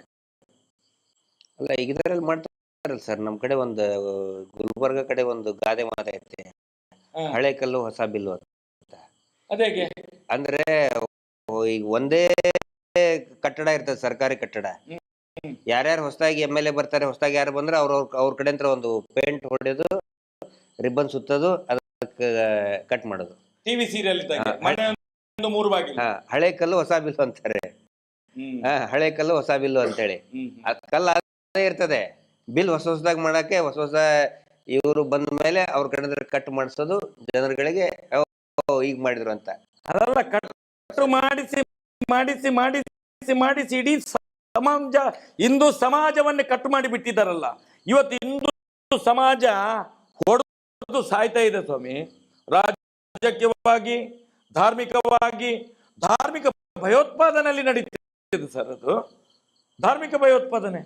C: ಅಲ್ಲ, ಈಗ ಇದರಲ್ಲಿ ಮಾಡ್ತಾರಲ್ಲ ಸರ್, ನಮ್ ಕಡೆ ಒಂದು ಗುಲ್ಬರ್ಗ ಕಡೆ ಒಂದು ಗಾದೆ ಮಾತೈತೆ, ಹಳೆ ಕಲ್ಲು ಹೊಸ ಬಿಲ್ಲು ಅಂತ.
B: ಅದೇಗೆ
C: ಅಂದ್ರೆ ಈಗ ಒಂದೇ ಕಟ್ಟಡ ಇರ್ತದೆ, ಸರ್ಕಾರಿ ಕಟ್ಟಡ. ಯಾರ್ಯಾರು ಹೊಸದಾಗಿ MLA ಬರ್ತಾರೆ, ಹೊಸದಾಗಿ ಯಾರು ಬಂದ್ರೆ ಅವ್ರ ಕಡೆ ಅಂತ ಒಂದು ಪೇಂಟ್ ಹೊಡೆದು ರಿಬ್ಬನ್ ಸುತ್ತೋದು, ಅದಕ್ಕೆ ಕಟ್ ಮಾಡೋದು.
B: ಟಿವಿ ಸೀರಿಯಲ್
C: ಹಳೆ ಕಲ್ಲು ಹೊಸ ಬಿಲ್ಲು ಅಂತಾರೆ. ಹಳೆ ಕಲ್ಲು ಹೊಸ ಬಿಲ್ಲು ಅಂತೇಳಿ ಕಲ್ಲು ಅದೇ ಇರ್ತದೆ. ಬಿಲ್ ಹೊಸದಾಗಿ ಮಾಡಕ್ಕೆ ಹೊಸ ಇವರು ಬಂದ ಮೇಲೆ ಅವ್ರ ಕಡೆ ಕಟ್ ಮಾಡಿಸೋದು, ಜನರುಗಳಿಗೆ ಈಗ ಮಾಡಿದ್ರು ಅಂತ.
B: ಅದೆಲ್ಲ ಕಟ್ಟು ಮಾಡಿಸಿ ಮಾಡಿಸಿ ಮಾಡಿಸಿ ಮಾಡಿಸಿ ಇಡೀ ಸಮಾಜ, ಹಿಂದೂ ಸಮಾಜವನ್ನೇ ಕಟ್ಟು ಮಾಡಿ ಬಿಟ್ಟಿದ್ದಾರಲ್ಲ. ಇವತ್ತು ಹಿಂದೂ ಸಮಾಜ ಹೊಡೆದು ಸಾಯ್ತಾ ಇದೆ ಸ್ವಾಮಿ. ರಾಜಕೀಯವಾಗಿ, ಧಾರ್ಮಿಕವಾಗಿ, ಧಾರ್ಮಿಕ ಭಯೋತ್ಪಾದನೆಯಲ್ಲಿ ನಡೀತಿದೆ ಸರ್. ಅದು ಧಾರ್ಮಿಕ ಭಯೋತ್ಪಾದನೆ.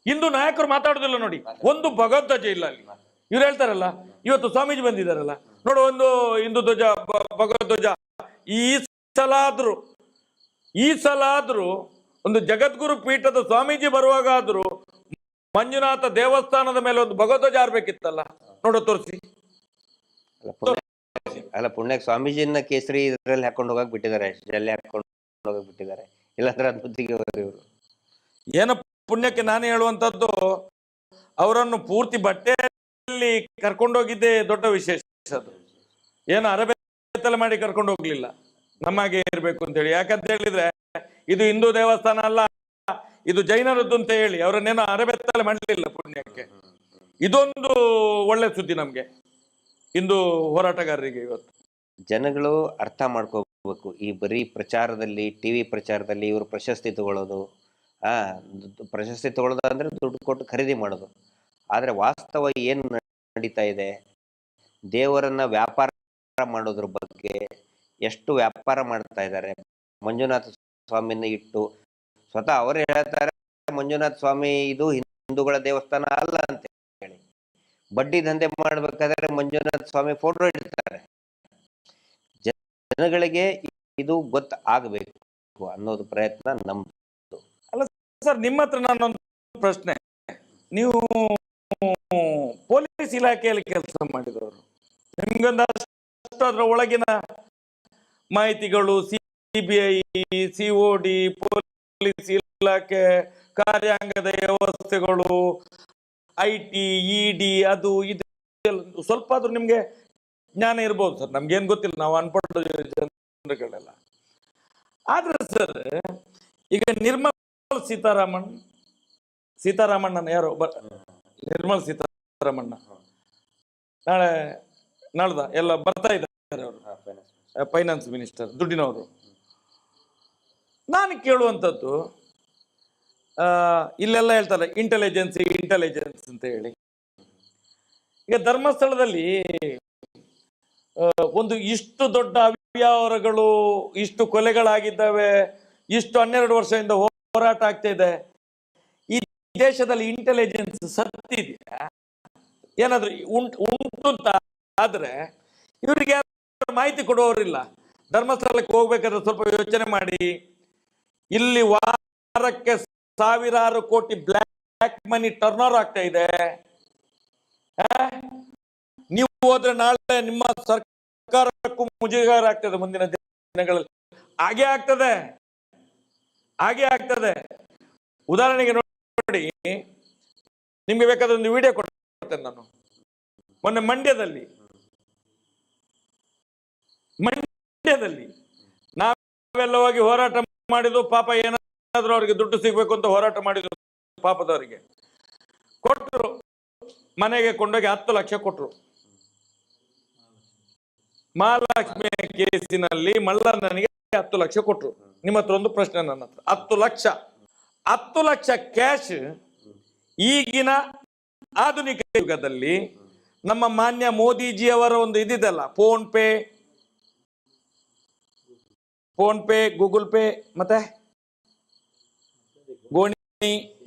B: ಹಿಂದೂ ನಾಯಕರು ಮಾತಾಡುದಿಲ್ಲ ನೋಡಿ. ಒಂದು ಭಗವಧ್ವಜ ಇಲ್ಲ ಅಲ್ಲಿ. ಇವ್ರು ಹೇಳ್ತಾರಲ್ಲ, ಇವತ್ತು ಸ್ವಾಮೀಜಿ ಬಂದಿದ್ದಾರಲ್ಲ, ನೋಡು ಒಂದು ಹಿಂದೂ ಧ್ವಜ, ಭಗವಧ್ವಜ. ಈ ಸಲ ಆದ್ರೂ ಒಂದು ಜಗದ್ಗುರು ಪೀಠದ ಸ್ವಾಮೀಜಿ ಬರುವಾಗ ಆದ್ರೂ ಮಂಜುನಾಥ ದೇವಸ್ಥಾನದ ಮೇಲೆ ಒಂದು ಭಗವಧ್ವಜ ಆರ್ಬೇಕಿತ್ತಲ್ಲ. ನೋಡು, ತೋರಿಸಿ.
C: ಅಲ್ಲ, ಪುಣ್ಯಕ್ಕೆ ಸ್ವಾಮೀಜಿನ ಕೇಸರಿ ಇದರಲ್ಲಿ ಹಾಕೊಂಡು ಹೋಗಕ್ ಬಿಟ್ಟಿದ್ದಾರೆ, ಜಲ್ಲಿ ಹಾಕೊಂಡು ಹೋಗಕ್ ಬಿಟ್ಟಿದ್ದಾರೆ. ಇಲ್ಲಾಂದ್ರೆ ಅದ್ಭುತಿಗೆ ಇವರು
B: ಏನ ಪುಣ್ಯಕ್ಕೆ ನಾನು ಹೇಳುವಂತದ್ದು, ಅವರನ್ನು ಪೂರ್ತಿ ಬಟ್ಟೆಯಲ್ಲಿ ಕರ್ಕೊಂಡೋಗಿದ್ದೇ ದೊಡ್ಡ ವಿಶೇಷ. ಅದು ಏನು ಅರಬೇತಲೆ ಮಾಡಿ ಕರ್ಕೊಂಡು ಹೋಗ್ಲಿಲ್ಲ, ನಮಗೆ ಇರ್ಬೇಕು ಅಂತ ಹೇಳಿ. ಯಾಕಂತ ಹೇಳಿದ್ರೆ ಇದು ಹಿಂದೂ ದೇವಸ್ಥಾನ ಅಲ್ಲ, ಇದು ಜೈನರದ್ದು ಅಂತ ಹೇಳಿ ಅವರನ್ನೇನೋ ಅರಬೇತಲೆ ಮಾಡಲಿಲ್ಲ ಪುಣ್ಯಕ್ಕೆ. ಇದೊಂದು ಒಳ್ಳೆ ಸುದ್ದಿ ನಮ್ಗೆ. ಹಿಂದೂ ಹೋರಾಟಗಾರರಿಗೆ ಇವತ್ತು?
C: ಜನಗಳು ಅರ್ಥ ಮಾಡ್ಕೋಬೇಕು. ಈ ಬರೀ ಪ್ರಚಾರದಲ್ಲಿ, ಟಿವಿ ಪ್ರಚಾರದಲ್ಲಿ ಇವರು ಪ್ರಶಸ್ತಿ ತಗೊಳ್ಳೋದು, ಪ್ರಶಸ್ತಿ ತಗೊಳ್ಳೋದು ಅಂದ್ರೆ ದುಡ್ಡು ಕೊಟ್ಟು ಖರೀದಿ ಮಾಡೋದು. ಆದ್ರೆ ವಾಸ್ತವ ಏನು ನಡೀತಾ ಇದೆ, ದೇವರನ್ನ ವ್ಯಾಪಾರ ಮಾಡೋದ್ರ ಬಗ್ಗೆ ಎಷ್ಟು ವ್ಯಾಪಾರ ಮಾಡ್ತಾ ಇದ್ದಾರೆ. ಮಂಜುನಾಥ ಸ್ವಾಮಿನ ಇಟ್ಟು ಸ್ವತಃ ಅವರೇ ಹೇಳ್ತಾರೆ, ಮಂಜುನಾಥ ಸ್ವಾಮಿ ಇದು ಹಿಂದೂಗಳ ದೇವಸ್ಥಾನ ಅಲ್ಲ ಅಂತ ಹೇಳಿ. ಬಡ್ಡಿ ದಂಧೆ ಮಾಡ್ಬೇಕಾದ್ರೆ ಮಂಜುನಾಥ ಸ್ವಾಮಿ ಫೋಟೋ ಇಡ್ತಾರೆ. ಜನಗಳಿಗೆ ಇದು ಗೊತ್ತಾಗಬೇಕು ಅನ್ನೋದು ಪ್ರಯತ್ನ ನಮ್ದು.
B: ಅಲ್ಲ ಸರ್, ನಿಮ್ಮ ಹತ್ರ ನಾನೊಂದು ಪ್ರಶ್ನೆ. ನೀವು ಪೊಲೀಸ್ ಇಲಾಖೆಯಲ್ಲಿ ಕೆಲಸ ಮಾಡಿದವರು, ನಿಮ್ಗೊಂದಷ್ಟು ಅದರ ಒಳಗಿನ ಮಾಹಿತಿಗಳು, CBI, COD, ಪೊಲೀಸ್ ಇಲಾಖೆ, ಕಾರ್ಯಾಂಗದ ವ್ಯವಸ್ಥೆಗಳು, IT, ED, ಅದು ಇದು ಸ್ವಲ್ಪ ಆದ್ರೂ ನಿಮ್ಗೆ ಜ್ಞಾನ ಇರ್ಬೋದು ಸರ್. ನಮ್ಗೇನು ಗೊತ್ತಿಲ್ಲ, ನಾವು ಅನ್ಪಟ್ಟು ಜನರುಗಳೆಲ್ಲ. ಆದ್ರೆ ಸರ್, ಈಗ ನಿರ್ಮಲಾ ಸೀತಾರಾಮಣ್ಣನ ಯಾರೋ ನಿರ್ಮಲಾ ಸೀತಾರಾಮಣ್ಣ ನಾಳ್ದ ಎಲ್ಲ ಬರ್ತಾ ಇದ್ದಾರೆ ಅವರು, ಫೈನಾನ್ಸ್ ಮಿನಿಸ್ಟರ್, ದುಡ್ಡಿನವರು. ನಾನು ಕೇಳುವಂಥದ್ದು, ಇಲ್ಲೆಲ್ಲ ಹೇಳ್ತಾರೆ ಇಂಟೆಲಿಜೆನ್ಸ್ ಅಂತ ಹೇಳಿ. ಈಗ ಧರ್ಮಸ್ಥಳದಲ್ಲಿ ಒಂದು ಇಷ್ಟು ದೊಡ್ಡ ಅವ್ಯವಹಾರಗಳು, ಇಷ್ಟು ಕೊಲೆಗಳಾಗಿದ್ದಾವೆ, ಇಷ್ಟು 12 ವರ್ಷದಿಂದ ಹೋರಾಟ ಆಗ್ತಾ ಇದೆ. ಈ ದೇಶದಲ್ಲಿ ಇಂಟೆಲಿಜೆನ್ಸ್ ಸತ್ತಿದೆಯಾ? ಏನಾದ್ರೂ ಉಂಟು ಅಂತ ಆದ್ರೆ ಇವರಿಗೆ ಮಾಹಿತಿ ಕೊಡುವವರಿಲ್ಲ. ಧರ್ಮಸ್ಥಳಕ್ಕೆ ಹೋಗ್ಬೇಕಾದ್ರೆ ಸ್ವಲ್ಪ ಯೋಚನೆ ಮಾಡಿ. ಇಲ್ಲಿ ವಾರಕ್ಕೆ ಸಾವಿರಾರು ಕೋಟಿ ಬ್ಲ್ಯಾಕ್ ಮನಿ ಟರ್ನ್ ಓವರ್ ಆಗ್ತಾ ಇದೆ. ನೀವು ಹೋದ್ರೆ ನಾಳೆ ನಿಮ್ಮ ಸರ್ಕಾರಕ್ಕೂ ಮುಜುಗರ ಆಗ್ತದೆ ಮುಂದಿನ ದಿನಗಳಲ್ಲಿ. ಹಾಗೆ ಆಗ್ತದೆ. ಉದಾಹರಣೆಗೆ ನೋಡಿ, ನಿಮ್ಗೆ ಬೇಕಾದ್ರೆ ಒಂದು ವಿಡಿಯೋ ಕೊಡ್ತೇನೆ ನಾನು. ಮೊನ್ನೆ ಮಂಡ್ಯದಲ್ಲಿ ನಾವೆಲ್ಲ ಹೋಗಿ ಹೋರಾಟ ಮಾಡಿದ್ದು, ಪಾಪ ಏನಾದ್ರೂ ಅವ್ರಿಗೆ ದುಡ್ಡು ಸಿಗ್ಬೇಕು ಅಂತ ಹೋರಾಟ ಮಾಡಿದ್ರು. ಪಾಪದವರಿಗೆ ಕೊಟ್ಟರು, ಮನೆಗೆ ಕೊಂಡೋಗಿ 10 ಲಕ್ಷ ಕೊಟ್ಟರು. ಮಹಾಲಕ್ಷ್ಮಿ ಕೇಸಿನಲ್ಲಿ ಮಲ್ಲಣ್ಣನಿಗೆ 10 ಲಕ್ಷ ಕೊಟ್ಟರು. ನಿಮ್ಮ ಹತ್ರ ಒಂದು ಪ್ರಶ್ನೆ, ನನ್ನ ಹತ್ರ 10 ಲಕ್ಷ ಕ್ಯಾಶ್ ಈಗಿನ ಆಧುನಿಕ ಯುಗದಲ್ಲಿ ನಮ್ಮ ಮಾನ್ಯ ಮೋದಿಜಿ ಅವರ ಒಂದು ಇದಿದೆಲ್ಲ, ಫೋನ್ ಪೇ, ಗೂಗಲ್ ಪೇ, ಮತ್ತೆ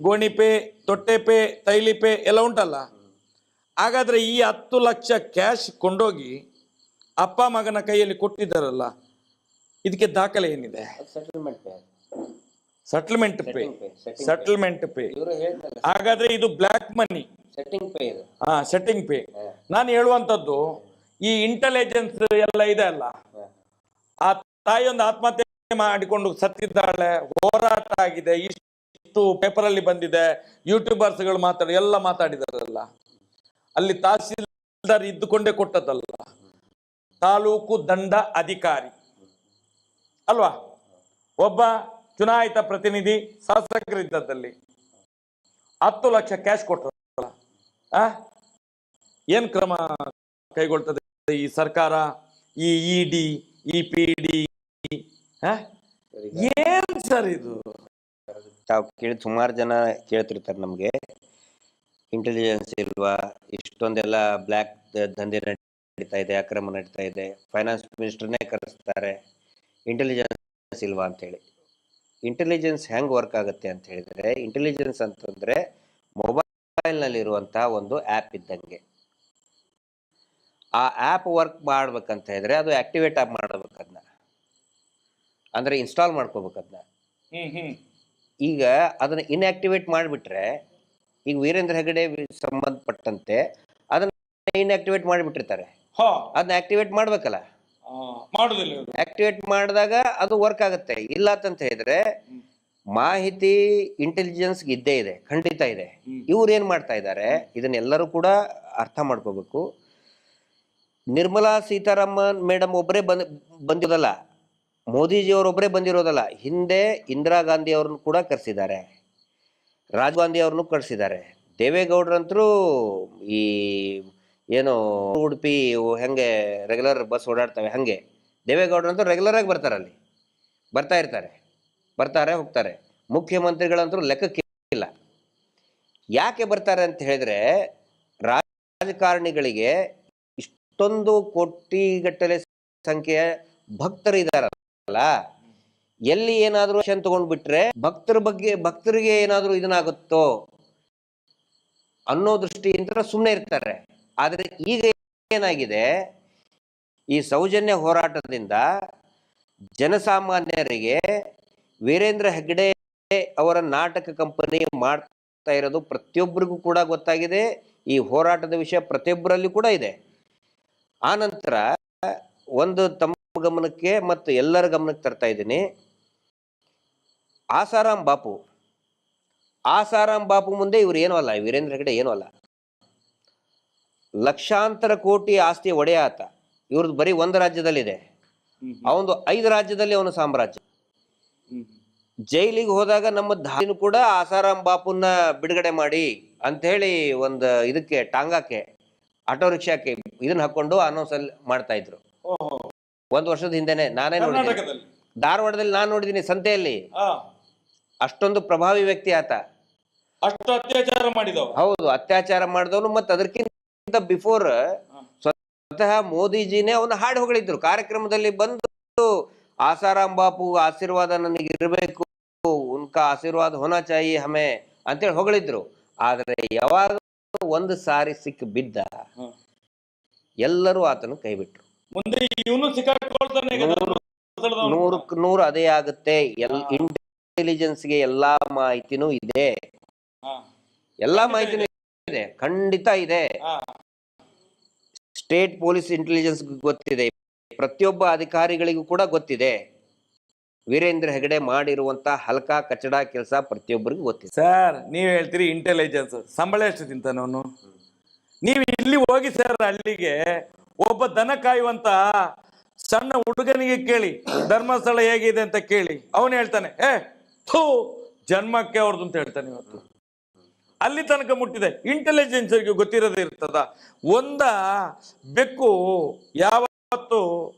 B: ಗೋಣಿ ಪೇ, ತೊಟ್ಟೆ ಪೇ, ತೈಲಿ ಪೇ ಎಲ್ಲ ಉಂಟಲ್ಲ. ಹಾಗಾದ್ರೆ ಈ 10 ಲಕ್ಷ ಕ್ಯಾಶ್ ಕೊಂಡೋಗಿ ಅಪ್ಪ ಮಗನ ಕೈಯಲ್ಲಿ ಕೊಟ್ಟಿದ್ದಾರಲ್ಲ, ಇದಕ್ಕೆ ದಾಖಲೆ ಏನಿದೆ? Settlement pay. ಹಾಗಾದ್ರೆ ಇದು ಬ್ಲ್ಯಾಕ್ ಮನಿ, ಸೆಟ್ಟಿಂಗ್ ಪೇ. ನಾನು ಹೇಳುವಂತದ್ದು, ಈ ಇಂಟೆಲಿಜೆನ್ಸ್ ಎಲ್ಲ ಇದೆ ಅಲ್ಲ, ಆ ತಾಯಿಯೊಂದು ಆತ್ಮಹತ್ಯೆ ಮಾಡಿಕೊಂಡು ಸತ್ತಿದ್ದಾಳೆ, ಹೋರಾಟ ಆಗಿದೆ, ಇಷ್ಟು ಪೇಪರ್ ಅಲ್ಲಿ ಬಂದಿದೆ, ಯೂಟ್ಯೂಬರ್ಸ್ಗಳು ಎಲ್ಲ ಮಾತಾಡಿದಾರಲ್ಲ. ಅಲ್ಲಿ ತಹಸೀಲ್ದಾರ್ ಇದ್ದುಕೊಂಡೇ ಕೊಟ್ಟದಲ್ಲ, ತಾಲೂಕು ದಂಡ ಅಧಿಕಾರಿ ಅಲ್ವಾ, ಒಬ್ಬ ಚುನಾಯಿತ ಪ್ರತಿನಿಧಿ ಶಾಸಕರಿದ್ದದಲ್ಲಿ 10 ಲಕ್ಷ ಕ್ಯಾಶ್ ಕೊಟ್ಟರಲ್ಲ. ಏನ್ ಕ್ರಮ ಕೈಗೊಳ್ತದೆ ಈ ಸರ್ಕಾರ, ಈ ED, ಈ PD? ಏನ್ ಸರ್ ಇದು?
C: ತಾವು ಸುಮಾರು ಜನ ಕೇಳ್ತಿರ್ತಾರೆ ನಮ್ಗೆ, ಇಂಟೆಲಿಜೆನ್ಸ್ ಇಲ್ವಾ, ಇಷ್ಟೊಂದೆಲ್ಲ ಬ್ಲ್ಯಾಕ್ ದಂಧೆ ನಡೀತಾ ಇದೆ, ಅಕ್ರಮ ನಡೀತಾ ಇದೆ, ಫೈನಾನ್ಸ್ ಮಿನಿಸ್ಟರ್ನೇ ಕರೆಸ್ತಾರೆ, ಇಂಟೆಲಿಜೆನ್ಸ್ ಇಲ್ವಾ ಅಂತೇಳಿ. ಇಂಟೆಲಿಜೆನ್ಸ್ ಹೆಂಗ್ ವರ್ಕ್ ಆಗುತ್ತೆ ಅಂತ ಹೇಳಿದ್ರೆ, ಇಂಟೆಲಿಜೆನ್ಸ್ ಅಂತಂದ್ರೆ ಮೊಬೈಲ್ನಲ್ಲಿರುವಂತಹ ಒಂದು ಆ್ಯಪ್ ಇದ್ದಂಗೆ. ಆ ಆ್ಯಪ್ ವರ್ಕ್ ಮಾಡ್ಬೇಕಂತ ಹೇಳಿದ್ರೆ ಅದು ಆಕ್ಟಿವೇಟ್ ಆಗಿ ಮಾಡ್ಬೇಕು, ಅದನ್ನ ಅಂದ್ರೆ ಇನ್ಸ್ಟಾಲ್ ಮಾಡ್ಕೋಬೇಕು ಅದನ್ನ. ಈಗ ಅದನ್ನ ಇನ್ಆಕ್ಟಿವೇಟ್ ಮಾಡಿಬಿಟ್ರೆ, ಈಗ ವೀರೇಂದ್ರ ಹೆಗಡೆ ಸಂಬಂಧಪಟ್ಟಂತೆ ಅದನ್ನ ಇನ್ಆಕ್ಟಿವೇಟ್ ಮಾಡಿಬಿಟ್ಟಿರ್ತಾರೆ, ಅದನ್ನ ಆಕ್ಟಿವೇಟ್ ಮಾಡ್ಬೇಕಲ್ಲ. ಆಕ್ಟಿವೇಟ್ ಮಾಡಿದಾಗ ಅದು ವರ್ಕ್ ಆಗುತ್ತೆ. ಇಲ್ಲ ಅಂತ ಹೇಳಿದ್ರೆ ಮಾಹಿತಿ ಇಂಟೆಲಿಜೆನ್ಸ್ ಇದ್ದೇ ಇದೆ, ಖಂಡಿತ ಇದೆ. ಇವ್ರು ಏನ್ ಮಾಡ್ತಾ ಇದ್ದಾರೆ, ಇದನ್ನೆಲ್ಲರೂ ಕೂಡ ಅರ್ಥ ಮಾಡ್ಕೋಬೇಕು. ನಿರ್ಮಲಾ ಸೀತಾರಾಮನ್ ಮೇಡಮ್ ಒಬ್ಬರೇ ಬಂದಿರೋದಲ್ಲ, ಮೋದಿಜಿ ಅವರೊಬ್ಬರೇ ಬಂದಿರೋದಲ್ಲ, ಹಿಂದೆ ಇಂದಿರಾ ಗಾಂಧಿ ಅವ್ರನ್ನು ಕೂಡ ಕರೆಸಿದ್ದಾರೆ, ರಾಜೀವ್ ಗಾಂಧಿ ಅವ್ರನ್ನು ಕರೆಸಿದ್ದಾರೆ, ದೇವೇಗೌಡರಂತರೂ ಈ ಏನು ಉಡುಪಿ ಹೆಂಗೆ ರೆಗ್ಯುಲರ್ ಬಸ್ ಓಡಾಡ್ತವೆ ಹಂಗೆ ದೇವೇಗೌಡರಂತೂ ರೆಗ್ಯುಲರ್ ಆಗಿ ಬರ್ತಾರೆ, ಅಲ್ಲಿ ಬರ್ತಾ ಇರ್ತಾರೆ, ಬರ್ತಾರೆ ಹೋಗ್ತಾರೆ. ಮುಖ್ಯಮಂತ್ರಿಗಳಂತೂ ಲೆಕ್ಕಕ್ಕೆ ಇಲ್ಲ. ಯಾಕೆ ಬರ್ತಾರೆ ಅಂತ ಹೇಳಿದ್ರೆ ರಾಜಕಾರಣಿಗಳಿಗೆ ಇಷ್ಟೊಂದು ಕೋಟಿಗಟ್ಟಲೆ ಸಂಖ್ಯೆಯ ಭಕ್ತರು ಇದಾರಲ್ಲ, ಎಲ್ಲಿ ಏನಾದರೂ ಆಕ್ಷನ್ ತಗೊಂಡ್ಬಿಟ್ರೆ ಭಕ್ತರಿಗೆ ಏನಾದರೂ ಇದನ್ನಾಗುತ್ತೋ ಅನ್ನೋ ದೃಷ್ಟಿಯಿಂದ ಸುಮ್ಮನೆ ಇರ್ತಾರೆ. ಆದರೆ ಈಗ ಏನಾಗಿದೆ, ಈ ಸೌಜನ್ಯ ಹೋರಾಟದಿಂದ ಜನಸಾಮಾನ್ಯರಿಗೆ ವೀರೇಂದ್ರ ಹೆಗ್ಗಡೆ ಅವರ ನಾಟಕ ಕಂಪನಿ ಮಾಡ್ತಾ ಇರೋದು ಪ್ರತಿಯೊಬ್ಬರಿಗೂ ಕೂಡ ಗೊತ್ತಾಗಿದೆ. ಈ ಹೋರಾಟದ ವಿಷಯ ಪ್ರತಿಯೊಬ್ಬರಲ್ಲಿ ಕೂಡ ಇದೆ. ಆ ನಂತರ ಒಂದು ತಮ್ಮ ಗಮನಕ್ಕೆ ಮತ್ತು ಎಲ್ಲರ ಗಮನಕ್ಕೆ ತರ್ತಾ ಇದ್ದೀನಿ, ಆಸಾರಾಮ್ ಬಾಪು ಮುಂದೆ ಇವ್ರು ಏನೂ ಅಲ್ಲ, ವೀರೇಂದ್ರ ಹೆಗ್ಗಡೆ ಏನೂ ಅಲ್ಲ. ಲಕ್ಷಾಂತರ ಕೋಟಿ ಆಸ್ತಿ ಒಡೆಯ ಆತ. ಇವ್ರದ್ದು ಬರೀ ಒಂದು ರಾಜ್ಯದಲ್ಲಿದೆ, ಅವನು 5 ರಾಜ್ಯದಲ್ಲಿ ಅವನು ಸಾಮ್ರಾಜ್ಯ. ಜೈಲಿಗೆ ಹೋದಾಗ ನಮ್ಮ ದಾರಿನೂ ಕೂಡ ಆಸಾರಾಮ್ ಬಾಪುನ ಬಿಡುಗಡೆ ಮಾಡಿ ಅಂತ ಹೇಳಿ ಒಂದು ಇದಕ್ಕೆ ಟಾಂಗಾಕ್ಕೆ ಆಟೋ ರಿಕ್ಷಾಕ್ಕೆ ಇದನ್ನ ಹಾಕೊಂಡು ಅನೌನ್ಸ್ ಅಲ್ಲಿ ಮಾಡ್ತಾ ಇದ್ರು. 1 ವರ್ಷದ ಹಿಂದೆನೆ ನಾನೇ ನೋಡಿದ್ದೀನಿ, ಧಾರವಾಡದಲ್ಲಿ ನಾನು ನೋಡಿದ್ದೀನಿ ಸಂತೆಯಲ್ಲಿ. ಅಷ್ಟೊಂದು ಪ್ರಭಾವಿ ವ್ಯಕ್ತಿ ಆತ.
B: ಅಷ್ಟು ಅತ್ಯಾಚಾರ ಮಾಡಿದವ.
C: ಹೌದು, ಅತ್ಯಾಚಾರ ಮಾಡಿದವನು. ಮತ್ತು ಅದಕ್ಕಿಂತ ಬಿಫೋರ್ ಸ್ವತಃ ಮೋದಿಜಿನೇ ಅವನು ಹಾಡು ಹೊಗಳಿದ್ರು ಕಾರ್ಯಕ್ರಮದಲ್ಲಿ ಬಂದು, ಆಸಾರಾಮ್ ಬಾಪು ಆಶೀರ್ವಾದ ನನಗೆ ಇರಬೇಕು, ಉನ್ಕಾ ಆಶೀರ್ವಾದ ಹೋನಾ ಚಾಯಿ ಹಮೆ ಅಂತೇಳಿ ಹೊಗಳಿದ್ರು. ಆದ್ರೆ ಯಾವಾಗ ಒಂದು ಸಾರಿ ಸಿಕ್ಕ ಬಿದ್ದ ಎಲ್ಲರೂ ಆತನು ಕೈ ಬಿಟ್ರು.
B: ಮುಂದೆ ಇವನು ಸಿಕ್ಕಾಕೊಳ್ತಾನೆ.
C: 100ಕ್ಕೆ 100 ಅದೇ ಆಗುತ್ತೆ. ಇಂಟೆಲಿಜೆನ್ಸ್ಗೆ ಎಲ್ಲಾ ಮಾಹಿತಿನೂ ಇದೆ, ಎಲ್ಲಾ ಮಾಹಿತಿನೂ ಇದೆ, ಖಂಡಿತ ಇದೆ. ಸ್ಟೇಟ್ ಪೊಲೀಸ್ ಇಂಟೆಲಿಜೆನ್ಸ್ ಗೊತ್ತಿದೆ, ಪ್ರತಿಯೊಬ್ಬ ಅಧಿಕಾರಿಗಳಿಗೂ ಕೂಡ ಗೊತ್ತಿದೆ. ವೀರೇಂದ್ರ ಹೆಗ್ಗಡೆ ಮಾಡಿರುವಂತ ಹಲ್ಕ ಕಚಡ ಕೆಲಸ ಪ್ರತಿಯೊಬ್ಬರಿಗೂ ಗೊತ್ತಿದೆ.
B: ಸರ್, ನೀವ್ ಹೇಳ್ತೀರಿ ಇಂಟೆಲಿಜೆನ್ಸ್, ಸಂಬಳ ಎಷ್ಟು ತಿಂತಾನೆ ಅವನು? ನೀವು ಇಲ್ಲಿ ಹೋಗಿ ಸರ್, ಹಳ್ಳಿಗೆ ಒಬ್ಬ ದನ ಕಾಯುವಂತ ಸಣ್ಣ ಹುಡುಗನಿಗೆ ಕೇಳಿ, ಧರ್ಮಸ್ಥಳ ಹೇಗಿದೆ ಅಂತ ಕೇಳಿ, ಅವನು ಹೇಳ್ತಾನೆ ಥೂ ಜನ್ಮಕ್ಕೆ ಅವ್ರದ್ದು ಅಂತ ಹೇಳ್ತಾನೆ. ಇವತ್ತು ಅಲ್ಲಿ ತನಕ ಮುಟ್ಟಿದೆ. ಇಂಟೆಲಿಜೆನ್ಸ್ ಗೊತ್ತಿರೋದೇ ಇರ್ತದ. ಒಂದ ಬೆಕ್ಕು ಯಾವತ್ತು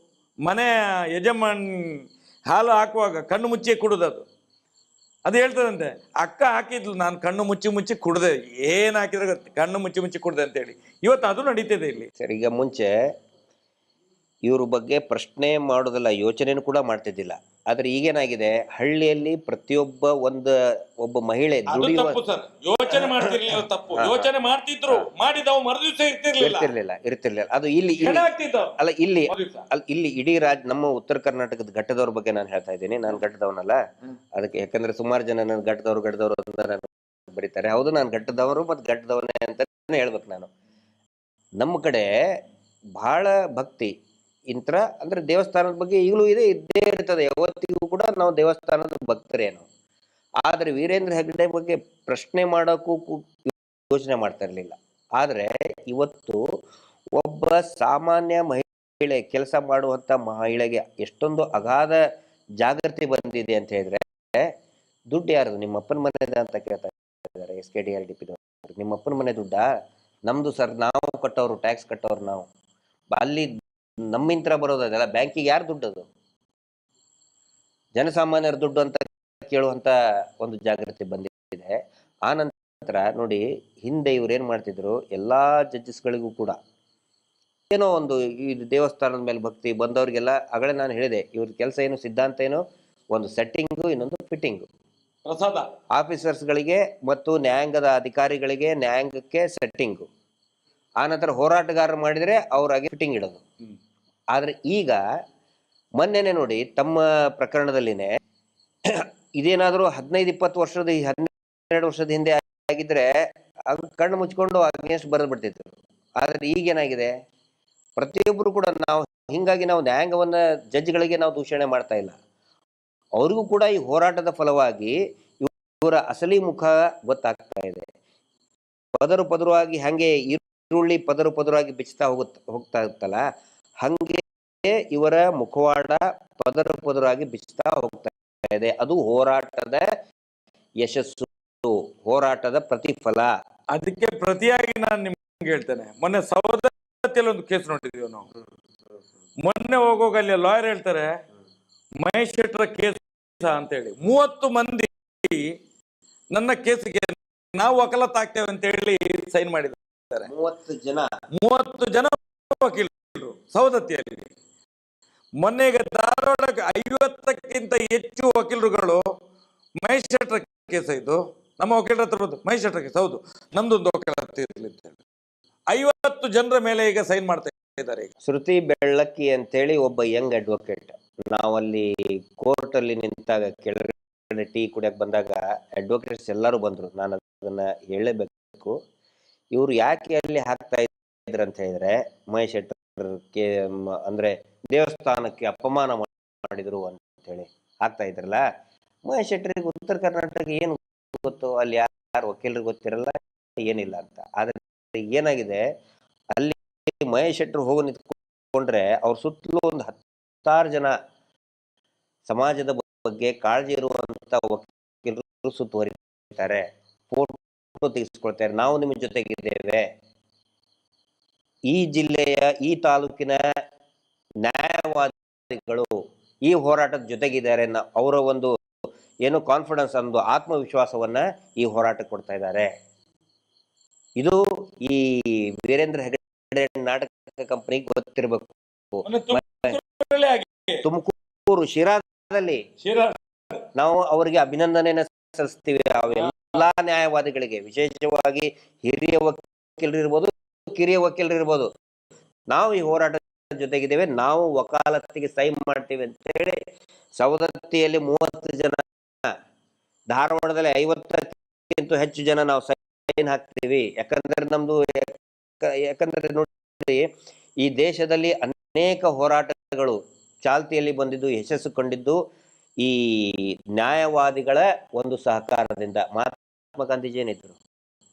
B: ಮನೆಯ ಯಜಮಾನ್ ಹಾಲು ಹಾಕುವಾಗ ಕಣ್ಣು ಮುಚ್ಚಿ ಕುಡುದದು. ಅದು ಹೇಳ್ತದಂತೆ, ಅಕ್ಕ ಹಾಕಿದ್ಲು, ನಾನು ಕಣ್ಣು ಮುಚ್ಚಿ ಕುಡ್ದೆ, ಏನ್ ಹಾಕಿದ್ರೆ ಗೊತ್ತ, ಕಣ್ಣು ಮುಚ್ಚಿ ಕುಡ್ದೆ ಅಂತೇಳಿ. ಇವತ್ತು ಅದು ನಡೀತಿದೆ ಇಲ್ಲಿ.
C: ಸರ್, ಈಗ ಮುಂಚೆ ಇವ್ರ ಬಗ್ಗೆ ಪ್ರಶ್ನೆ ಮಾಡೋದಲ್ಲ, ಯೋಚನೆನೂ ಕೂಡ ಮಾಡ್ತಿದ್ದಿಲ್ಲ. ಆದ್ರೆ ಈಗೇನಾಗಿದೆ, ಹಳ್ಳಿಯಲ್ಲಿ ಪ್ರತಿಯೊಬ್ಬ ಒಬ್ಬ ಮಹಿಳೆ
B: ಯೋಚನೆ ಮಾಡ್ತಿರ್ಲಿಲ್ಲ, ತಪ್ಪು ಯೋಚನೆ ಮಾಡ್ತಿದ್ರು, ಮಾಡಿದವ ಮರುದಿವಸ
C: ಇರ್ತಿರ್ಲಿಲ್ಲ. ಅದು ಇಲ್ಲಿ ಅಲ್ಲ, ಇಲ್ಲಿ ಇಡೀ ನಮ್ಮ ಉತ್ತರ ಕರ್ನಾಟಕದ ಘಟ್ಟದವ್ರ ಬಗ್ಗೆ ನಾನು ಹೇಳ್ತಾ ಇದ್ದೀನಿ. ನಾನು ಘಟ್ಟದವನಲ್ಲ, ಅದಕ್ಕೆ ಯಾಕಂದ್ರೆ ಸುಮಾರು ಜನ ನನ್ನ ಘಟ್ಟದವ್ರು ಅಂತ ನಾನು ಬರೀತಾರೆ. ಹೌದು, ನಾನು ಘಟ್ಟದವರು ಮತ್ತು ಘಟ್ಟದವನೇ ಅಂತ ಹೇಳ್ಬೇಕು. ನಾನು ನಮ್ಮ ಕಡೆ ಬಹಳ ಭಕ್ತಿ ಇಂತ್ರ ಅಂದ್ರೆ ದೇವಸ್ಥಾನದ ಬಗ್ಗೆ ಈಗಲೂ ಇದ್ದೇ ಇರ್ತದೆ. ಯಾವತ್ತಿಗೂ ಕೂಡ ನಾವು ದೇವಸ್ಥಾನದ ಭಕ್ತರೇನು. ಆದ್ರೆ ವೀರೇಂದ್ರ ಹೆಗ್ಗಡೆ ಬಗ್ಗೆ ಪ್ರಶ್ನೆ ಮಾಡೋಕ್ಕೂ ಯೋಚನೆ ಮಾಡ್ತಾ ಇರ್ಲಿಲ್ಲ. ಆದ್ರೆ ಇವತ್ತು ಒಬ್ಬ ಸಾಮಾನ್ಯ ಮಹಿಳೆ, ಕೆಲಸ ಮಾಡುವಂತ ಮಹಿಳೆಗೆ ಎಷ್ಟೊಂದು ಅಗಾಧ ಜಾಗೃತಿ ಬಂದಿದೆ ಅಂತ ಹೇಳಿದ್ರೆ, ದುಡ್ಡು ಯಾರದು? ನಿಮ್ಮ ಅಪ್ಪನ ಮನೆದ ಅಂತ ಕೇಳ್ತಾ ಇದ್ದಾರೆ SKDRDP. ನಿಮ್ಮ ಅಪ್ಪನ ಮನೆ ದುಡ್ಡಾ? ನಮ್ದು ಸರ್, ನಾವು ಕಟ್ಟೋರು, ಟ್ಯಾಕ್ಸ್ ಕಟ್ಟೋರು ನಾವು. ಅಲ್ಲಿ ನಮ್ಮಿಂತ್ರ ಬರೋದಲ್ಲ, ಬ್ಯಾಂಕಿಗೆ ಯಾರು ದುಡ್ಡದು? ಜನಸಾಮಾನ್ಯರ ದುಡ್ಡು ಅಂತ ಕೇಳುವಂತ ಒಂದು ಜಾಗೃತಿ ಬಂದಿದೆ. ಆ ನಂತರ ನೋಡಿ, ಹಿಂದೆ ಇವ್ರು ಏನ್ ಮಾಡ್ತಿದ್ರು, ಎಲ್ಲಾ ಜಡ್ಜಸ್ಗಳಿಗೂ ಕೂಡ ಏನೋ ಒಂದು ಈ ದೇವಸ್ಥಾನದ ಮೇಲೆ ಭಕ್ತಿ ಬಂದವ್ರಿಗೆಲ್ಲ ಆಗಲೇ ನಾನು ಹೇಳಿದೆ, ಇವ್ರ ಕೆಲಸ ಏನು, ಸಿದ್ಧಾಂತ ಏನು, ಒಂದು ಸೆಟ್ಟಿಂಗು, ಇನ್ನೊಂದು ಫಿಟ್ಟಿಂಗು. ಆಫೀಸರ್ಸ್ಗಳಿಗೆ ಮತ್ತು ನ್ಯಾಯಾಂಗದ ಅಧಿಕಾರಿಗಳಿಗೆ ನ್ಯಾಯಾಂಗಕ್ಕೆ ಸೆಟ್ಟಿಂಗು, ಆ ನಂತರ ಹೋರಾಟಗಾರರು ಮಾಡಿದ್ರೆ ಅವ್ರಾಗೆ ಫಿಟ್ಟಿಂಗ್ ಇಡೋದು. ಆದ್ರೆ ಈಗ ಮೊನ್ನೆನೆ ನೋಡಿ, ತಮ್ಮ ಪ್ರಕರಣದಲ್ಲಿನೇ ಇದೇನಾದ್ರೂ 15-20 ವರ್ಷದ 12 ವರ್ಷದ ಹಿಂದೆ ಆಗಿದ್ರೆ ಕಣ್ಣು ಮುಚ್ಕೊಂಡು ಅಗೇನ್ಸ್ಟ್ ಬರೆದು ಬಿಡ್ತಿದ್ರು. ಆದ್ರೆ ಈಗೇನಾಗಿದೆ, ಪ್ರತಿಯೊಬ್ಬರು ಕೂಡ ಹಿಂಗಾಗಿ ನಾವು ನ್ಯಾಯಾಂಗವನ್ನ, ಜಡ್ಜ್ಗಳಿಗೆ ನಾವು ದೂಷಣೆ ಮಾಡ್ತಾ ಇಲ್ಲ. ಅವ್ರಿಗೂ ಕೂಡ ಈ ಹೋರಾಟದ ಫಲವಾಗಿ ಇವರ ಅಸಲಿ ಮುಖ ಗೊತ್ತಾಗ್ತಾ ಇದೆ. ಪದರವಾಗಿ ಹಂಗೆ ಈರುಳ್ಳಿ ಪದರವಾಗಿ ಬಿಚ್ಚುತ್ತಾ ಹೋಗ್ತಾ ಇತ್ತಲ್ಲ, ಹಂಗೆ ಇವರ ಮುಖವಾಡ ಪದರವಾಗಿ ಬಿಚ್ಚುತ್ತಾ ಹೋಗ್ತಾ ಇದೆ. ಅದು ಹೋರಾಟದ ಯಶಸ್ಸು, ಹೋರಾಟದ ಪ್ರತಿಫಲ.
B: ಅದಕ್ಕೆ ಪ್ರತಿಯಾಗಿ ನಾನು ನಿಮ್ಗೆ ಹೇಳ್ತೇನೆ, ಮೊನ್ನೆ ಒಂದು ಕೇಸ್ ನೋಡಿದೀವಿ ನಾವು. ಮೊನ್ನೆ ಹೋಗೋಗ ಅಲ್ಲಿ ಲಾಯರ್ ಹೇಳ್ತಾರೆ ಮಹೇಶ್ ಶೆಟ್ಟರ ಕೇಸ್ ಅಂತೇಳಿ 30 ಮಂದಿ ನನ್ನ ಕೇಸಿಗೆ ನಾವು ವಕಾಲತ್ ಆಗ್ತೇವೆ ಅಂತ ಹೇಳಿ ಸೈನ್ ಮಾಡಿದ್ದಾರೆ. 30 ಜನ ವಕೀಲರು ಸವದತ್ತಿಯಲ್ಲಿ. ಮೊನ್ನೆ ಈಗ ಧಾರವಾಡ 50ಕ್ಕಿಂತ ಹೆಚ್ಚು ವಕೀಲರುಗಳು ಮಹೇಶ್ ಶೆಟ್ಟರ ಕೇಸ್, ಇದು ನಮ್ಮ ವಕೀಲರ ಹತ್ರ ಬಂದು ಮಹೇಶ್ ಶೆಟ್ಟರ ಕೇಸ್ ಹೌದು ನಮ್ದೊಂದು ವಕೀಲತೆ ಇರಲಿ ಅಂತ ಹೇಳಿ 50 ಜನರ ಮೇಲೆ ಈಗ ಸೈನ್ ಮಾಡ್ತಾ ಇದ್ದಾರೆ. ಈಗ
C: ಶ್ರುತಿ ಬೆಳ್ಳಕ್ಕಿ ಅಂತೇಳಿ ಒಬ್ಬ ಯಂಗ್ ಅಡ್ವೊಕೇಟ್, ನಾವಲ್ಲಿ ಕೋರ್ಟ್ ಅಲ್ಲಿ ನಿಂತಾಗ ಕೆಳಗಡೆ ಟೀ ಕುಡಿಯಕ್ ಬಂದಾಗ ಅಡ್ವೊಕೇಟ್ಸ್ ಎಲ್ಲರೂ ಬಂದ್ರು. ನಾನು ಅದನ್ನ ಹೇಳಬೇಕು. ಇವ್ರು ಯಾಕೆ ಅಲ್ಲಿ ಹಾಕ್ತಾ ಇದ್ರು ಅಂತ ಹೇಳಿದ್ರೆ, ಮಹೇಶ್ ಶೆಟ್ಟರ್ಗೆ ಅಂದ್ರೆ ದೇವಸ್ಥಾನಕ್ಕೆ ಅಪಮಾನ ಮಾಡಿದ್ರು ಅಂತ ಹೇಳಿ ಹಾಕ್ತಾ ಇದ್ರಲ್ಲ. ಮಹೇಶ್ ಶೆಟ್ಟರಿಗೆ ಉತ್ತರ ಕರ್ನಾಟಕ ಏನು ಗೊತ್ತು, ಅಲ್ಲಿ ಯಾರು ವಕೀಲರಿಗೆ ಗೊತ್ತಿರಲ್ಲ, ಏನಿಲ್ಲ ಅಂತ. ಆದ್ರೆ ಏನಾಗಿದೆ, ಅಲ್ಲಿ ಮಹೇಶ್ ಶೆಟ್ಟರು ಹೋಗಿ ನಿಂತ್ಕೊಂಡ್ರೆ ಅವ್ರ ಸುತ್ತಲೂ ಒಂದು 10 ಜನ ಸಮಾಜದ ಬಗ್ಗೆ ಕಾಳಜಿ ಇರುವಂತ ವಕೀಲರು ಸುತ್ತುವರಿತಾರೆ, ಫೋಟೋ ತೆಗೆಸ್ಕೊಳ್ತಾರೆ, ನಾವು ನಿಮ್ಮ ಜೊತೆಗಿದ್ದೇವೆ. ಈ ಜಿಲ್ಲೆಯ ಈ ತಾಲೂಕಿನ ನ್ಯಾಯವಾದಿಗಳು ಈ ಹೋರಾಟದ ಜೊತೆಗಿದ್ದಾರೆ ಅವರ ಒಂದು ಏನು ಕಾನ್ಫಿಡೆನ್ಸ್, ಒಂದು ಆತ್ಮವಿಶ್ವಾಸವನ್ನ ಈ ಹೋರಾಟಕ್ಕೆ ಕೊಡ್ತಾ ಇದ್ದಾರೆ. ಇದು ಈ ವೀರೇಂದ್ರ ಹೆಗಡೆ ನಾಟಕ ಕಂಪನಿಗೆ ಗೊತ್ತಿರಬೇಕು. ತುಮಕೂರು ಶಿರಾದಲ್ಲಿ ನಾವು ಅವರಿಗೆ ಅಭಿನಂದನೆಯನ್ನು ಸಲ್ಲಿಸ್ತೀವಿ. ಅವೆಲ್ಲಾ ನ್ಯಾಯವಾದಿಗಳಿಗೆ, ವಿಶೇಷವಾಗಿ ಹಿರಿಯ ವಕೀಲರು ಇರ್ಬೋದು, ಕಿರಿಯ ವಕೀಲರು ಇರ್ಬೋದು, ನಾವು ಈ ಹೋರಾಟದ ಜೊತೆಗಿದ್ದೇವೆ, ನಾವು ವಕಾಲತ್ತಿಗೆ ಸೈನ್ ಮಾಡ್ತೀವಿ ಅಂತ ಹೇಳಿ ಸವದತ್ತಿಯಲ್ಲಿ 30 ಜನ, ಧಾರವಾಡದಲ್ಲಿ 50ಕ್ಕಿಂತ ಹೆಚ್ಚು ಜನ ನಾವು ಸೈನ್ ಹಾಕ್ತೀವಿ. ಯಾಕಂದ್ರೆ ನೋಡಿ, ಈ ದೇಶದಲ್ಲಿ ಅನೇಕ ಹೋರಾಟಗಳು ಚಾಲ್ತಿಯಲ್ಲಿ ಬಂದಿದ್ದು, ಯಶಸ್ಸು ಕಂಡಿದ್ದು ಈ ನ್ಯಾಯವಾದಿಗಳ ಒಂದು ಸಹಕಾರದಿಂದ. ಮಹಾತ್ಮ ಗಾಂಧೀಜಿ ಏನಿದ್ರು,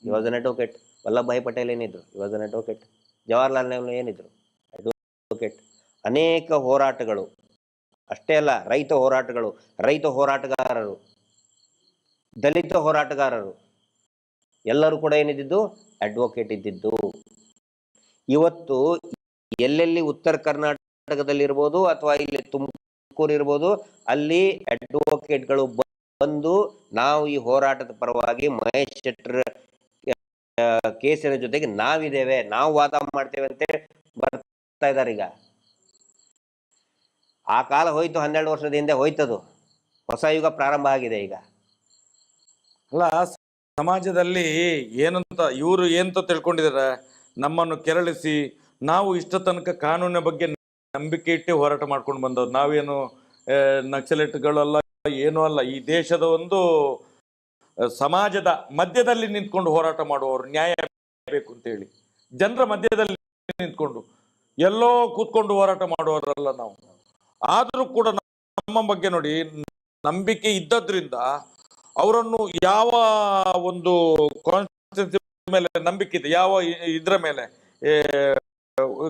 C: ಈ was an advocate. Vallabhbhai Patel ಏನಿದ್ರು, ಈ was an advocate. Jawaharlal Nehru ಏನಿದ್ರು, ಅಡ್ವೊಕೇಟ್. ಅನೇಕ ಹೋರಾಟಗಳು ಅಷ್ಟೇ ಅಲ್ಲ, ರೈತ ಹೋರಾಟಗಾರರು, ದಲಿತ ಹೋರಾಟಗಾರರು ಎಲ್ಲರೂ ಕೂಡ ಏನಿದ್ದು ಅಡ್ವೊಕೇಟ್ ಇದ್ದಿದ್ದು. ಇವತ್ತು ಎಲ್ಲೆಲ್ಲಿ ಉತ್ತರ ಕರ್ನಾಟಕದಲ್ಲಿ ಇರ್ಬೋದು ಅಥವಾ ಇಲ್ಲಿ ತುಮಕೂರು ಇರ್ಬೋದು, ಅಲ್ಲಿ ಅಡ್ವೊಕೇಟ್ಗಳು ಬಂದು ನಾವು ಈ ಹೋರಾಟದ ಪರವಾಗಿ ಮಹೇಶ್ ಶೆಟ್ಟರ್ ಕೇಸಿನ ಜೊತೆಗೆ ನಾವಿದ್ದೇವೆ, ನಾವು ವಾದ ಮಾಡ್ತೇವೆ ಅಂತ ಬರ್ತಾ ಇದ್ದಾರೆ. ಈಗ ಆ ಕಾಲ ಹೋಯ್ತು, 12 ವರ್ಷದ ಹಿಂದೆ ಹೋಯ್ತದು. ಹೊಸ ಯುಗ ಪ್ರಾರಂಭ ಆಗಿದೆ ಈಗ.
B: ಅಲ್ಲ, ಸಮಾಜದಲ್ಲಿ ಏನಂತ ಇವರು ಏನಂತ ತಿಳ್ಕೊಂಡಿದ್ದಾರೆ, ನಮ್ಮನ್ನು ಕೆರಳಿಸಿ ನಾವು ಇಷ್ಟ ತನಕ ಕಾನೂನಿನ ಬಗ್ಗೆ ನಂಬಿಕೆ ಇಟ್ಟು ಹೋರಾಟ ಮಾಡ್ಕೊಂಡು ಬಂದವ್ರು, ನಾವೇನು ನಕ್ಸಲೇಟ್ಗಳಲ್ಲ, ಏನೂ ಅಲ್ಲ. ಈ ದೇಶದ ಒಂದು ಸಮಾಜದ ಮಧ್ಯದಲ್ಲಿ ನಿಂತ್ಕೊಂಡು ಹೋರಾಟ ಮಾಡುವವರು, ನ್ಯಾಯ ಬೇಕು ಅಂತೇಳಿ ಜನರ ಮಧ್ಯದಲ್ಲಿ ನಿಂತ್ಕೊಂಡು ಎಲ್ಲೋ ಕೂತ್ಕೊಂಡು ಹೋರಾಟ ಮಾಡುವವರಲ್ಲ ನಾವು. ಆದರೂ ಕೂಡ ನಮ್ಮ ಬಗ್ಗೆ ನೋಡಿ, ನಂಬಿಕೆ ಇದ್ದದ್ರಿಂದ ಅವರನ್ನು ಯಾವ ಒಂದು ಕಾನ್ಸ್ಟಿಟ್ಯೂನ್ಸಿ ಮೇಲೆ ನಂಬಿಕೆ ಇದೆ, ಯಾವ ಇದ್ರ ಮೇಲೆ,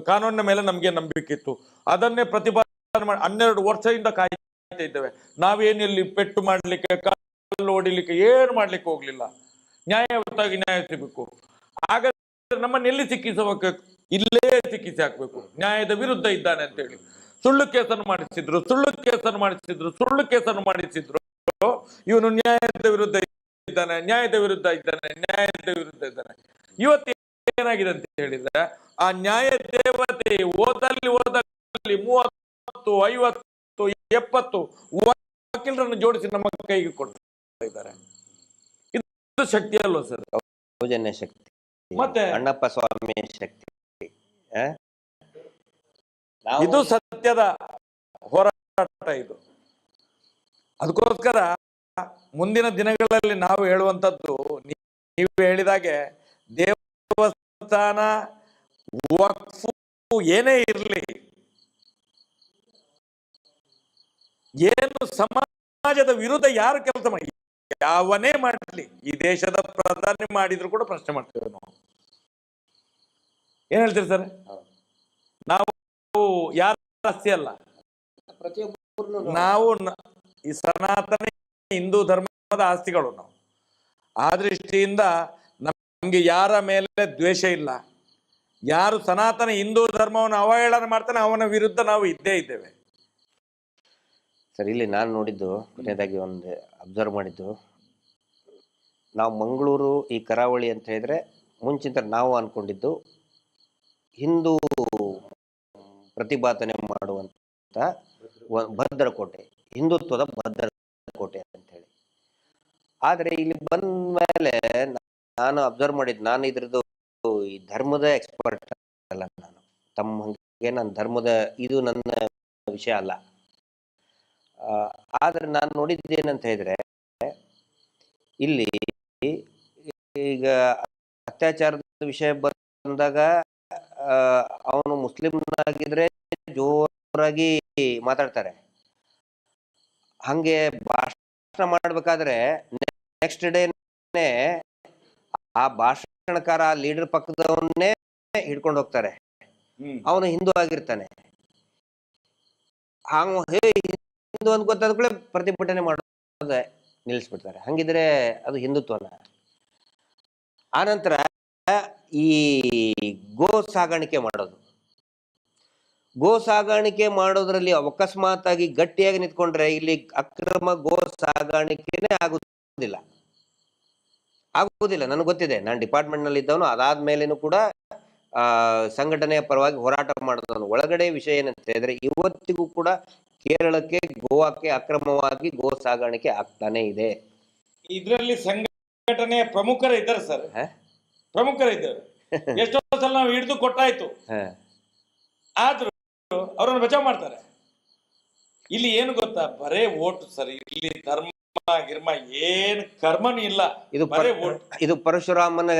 B: ಕಾನೂನಿನ ಮೇಲೆ ನಮಗೆ ನಂಬಿಕೆ ಇತ್ತು, ಅದನ್ನೇ ಪ್ರತಿಪಾದನೆ ಮಾಡಿ 12 ವರ್ಷದಿಂದ ಕಾಯ್ತಾ ಇದ್ದೇವೆ. ನಾವೇನಿಲ್ಲಿ ಪೆಟ್ಟು ಮಾಡ್ಲಿಕ್ಕೆ, ಕಲ್ಲು ಹೊಡಿಲಿಕ್ಕೆ, ಏನು ಮಾಡ್ಲಿಕ್ಕೆ ಹೋಗ್ಲಿಲ್ಲ. ನ್ಯಾಯಯುತವಾಗಿ ನ್ಯಾಯ ಸಿಗಬೇಕು. ಹಾಗಾದ್ರೆ ನಮ್ಮನ್ನು ಎಲ್ಲಿ ಸಿಕ್ಕಿಸಬೇಕು? ಇಲ್ಲೇ ಸಿಕ್ಕಿಸಿ ಹಾಕ್ಬೇಕು. ನ್ಯಾಯದ ವಿರುದ್ಧ ಇದ್ದಾನೆ ಅಂತೇಳಿ ಸುಳ್ಳು ಕೇಸನ್ನು ಮಾಡಿಸಿದ್ರು. ಇವನು ನ್ಯಾಯದ ವಿರುದ್ಧ ಇದ್ದಾನೆ. ಇವತ್ತು ಏನಾಗಿದೆ ಅಂತ ಹೇಳಿದ್ರೆ, ಆ ನ್ಯಾಯ ದೇವತೆ ಓದಲ್ಲಿ 30, 50, 70 ವಕೀಲರನ್ನು ಜೋಡಿಸಿ ನಮ್ಮ ಕೈಗೆ ಕೊಡ್ತಾ ಇದ್ದಾರೆ. ಇದು ಶಕ್ತಿ ಅಲ್ವಾ ಸರ್?
C: ಸೌಜನ್ಯ ಶಕ್ತಿ,
B: ಮತ್ತೆ
C: ಅಣ್ಣಪ್ಪ ಸ್ವಾಮಿ ಶಕ್ತಿ.
B: ಇದು ಸತ್ಯದ ಹೋರಾಟ. ಇದು ಅದಕ್ಕೋಸ್ಕರ ಮುಂದಿನ ದಿನಗಳಲ್ಲಿ ನಾವು ಹೇಳುವಂತದ್ದು, ನೀವು ಹೇಳಿದಾಗೆ ದೇವಸ್ಥಾನ, ವಕ್ಫು ಏನೇ ಇರಲಿ, ಏನು ಸಮಾಜದ ವಿರುದ್ಧ ಯಾರು ಕೆಲಸ ಮಾಡಿ, ಯಾವನೇ ಮಾಡಲಿ, ಈ ದೇಶದ ಪ್ರಧಾನಿ ಮಾಡಿದ್ರು ಕೂಡ ಪ್ರಶ್ನೆ ಮಾಡ್ತೇವೆ ನಾವು. ಏನ್ ಹೇಳ್ತೀರಿ ಸರ್? ನಾವು ಯಾರ ಆಸ್ತಿ ಅಲ್ಲ, ನಾವು ಈ ಸನಾತನ ಹಿಂದೂ ಧರ್ಮದ ಆಸ್ತಿಗಳು ನಾವು. ಆ ದೃಷ್ಟಿಯಿಂದ ನಮ್ಗೆ ಯಾರ ಮೇಲೆ ದ್ವೇಷ ಇಲ್ಲ, ಯಾರು ಸನಾತನ ಹಿಂದೂ ಧರ್ಮವನ್ನು ಅವಹೇಳನ ಮಾಡ್ತಾನೆ ಅವನ ವಿರುದ್ಧ ನಾವು ಇದ್ದೇ ಇದ್ದೇವೆ.
C: ಸರ್, ಇಲ್ಲಿ ನಾನು ನೋಡಿದ್ದು ಕೊನೆಯದಾಗಿ ಒಂದು ಅಬ್ಸರ್ವ್ ಮಾಡಿದ್ದು, ನಾವು ಮಂಗಳೂರು ಈ ಕರಾವಳಿ ಅಂತ ಹೇಳಿದ್ರೆ ಮುಂಚಿತ ನಾವು ಅನ್ಕೊಂಡಿದ್ದು ಹಿಂದೂ ಪ್ರತಿಭಟನೆ ಮಾಡುವಂತ ಭದ್ರಕೋಟೆ, ಹಿಂದುತ್ವದ ಭದ್ರಕೋಟೆ ಅಂತ ಹೇಳಿ. ಆದರೆ ಇಲ್ಲಿ ಬಂದ ಮೇಲೆ ನಾನು ಅಬ್ಸರ್ವ್ ಮಾಡಿದ್ದು, ನಾನು ಇದ್ರದ್ದು ಈ ಧರ್ಮದ ಎಕ್ಸ್ಪರ್ಟ್ ಅಲ್ಲ, ನಾನು ತಮ್ಮ ಹಂಗೆ ನಾನು ಧರ್ಮದ ಇದು ನನ್ನ ವಿಷಯ ಅಲ್ಲ. ಆದ್ರೆ ನಾನು ನೋಡಿದ್ದೇನಂತ ಹೇಳಿದ್ರೆ, ಇಲ್ಲಿ ಈಗ ಅತ್ಯಾಚಾರದ ವಿಷಯ ಬಂದಾಗ ಅವನು ಮುಸ್ಲಿಂನಾಗಿದ್ರೆ ಜೋರಾಗಿ ಮಾತಾಡ್ತಾರೆ. ಹಂಗೆ ಭಾಷಣ ಮಾಡ್ಬೇಕಾದ್ರೆ ನೆಕ್ಸ್ಟ್ ಡೇನೆ ಆ ಭಾಷಣಕಾರ ಲೀಡರ್ ಪಕ್ಕದವನ್ನೇ ಹಿಡ್ಕೊಂಡು ಹೋಗ್ತಾರೆ. ಅವನು ಹಿಂದೂ ಆಗಿರ್ತಾನೆ, ಹೇ ಹಿಂದೂ ಅಂತ ಗೊತ್ತಾದ ಕೂಡ ಪ್ರತಿಭಟನೆ ಮಾಡೋದೇ ನಿಲ್ಲಿಸ್ಬಿಡ್ತಾರೆ. ಹಂಗಿದ್ರೆ ಅದು ಹಿಂದುತ್ವನ. ಆನಂತರ ಈ ಗೋ ಸಾಗಾಣಿಕೆ ಮಾಡೋದ್ರಲ್ಲಿ ಅಕಸ್ಮಾತ್ ಆಗಿ ಗಟ್ಟಿಯಾಗಿ ನಿಂತ್ಕೊಂಡ್ರೆ ಇಲ್ಲಿ ಅಕ್ರಮ ಗೋ ಸಾಗಾಣಿಕೆನೇ ಆಗುದಿಲ್ಲ. ನನಗೆ ಗೊತ್ತಿದೆ, ನಾನು ಡಿಪಾರ್ಟ್ಮೆಂಟ್ ನಲ್ಲಿ ಇದ್ದವನು. ಅದಾದ್ಮೇಲೇನು ಕೂಡ ಸಂಘಟನೆಯ ಪರವಾಗಿ ಹೋರಾಟ ಮಾಡಿದವನು. ಒಳಗಡೆ ವಿಷಯ ಏನಂತ ಹೇಳಿದ್ರೆ, ಇವತ್ತಿಗೂ ಕೂಡ ಕೇರಳಕ್ಕೆ, ಗೋವಾಕ್ಕೆ ಅಕ್ರಮವಾಗಿ ಗೋ ಸಾಗಾಣಿಕೆ ಆಗ್ತಾನೆ ಇದೆ.
B: ಇದರಲ್ಲಿ ಸಂಘಟನೆಯ ಪ್ರಮುಖರು ಇದ್ದಾರೆ ಸರ್, ಪ್ರಮುಖರಿದ್ದಾರೆ. ಎಷ್ಟೋ ಸಲ ನಾವು ಹಿಡಿದು ಕೊಟ್ಟಾಯ್ತು, ಆದ್ರೂ ಅವರನ್ನು ಬಚಾವ್ ಮಾಡ್ತಾರೆ. ಇಲ್ಲಿ ಏನು ಗೊತ್ತಾ, ಬರೇ ಓಟು ಸರ್. ಇಲ್ಲಿ ಧರ್ಮ ಗಿರ್ಮ ಏನ್ ಕರ್ಮನೂ ಇಲ್ಲ.
C: ಇದು ಪರಶುರಾಮನ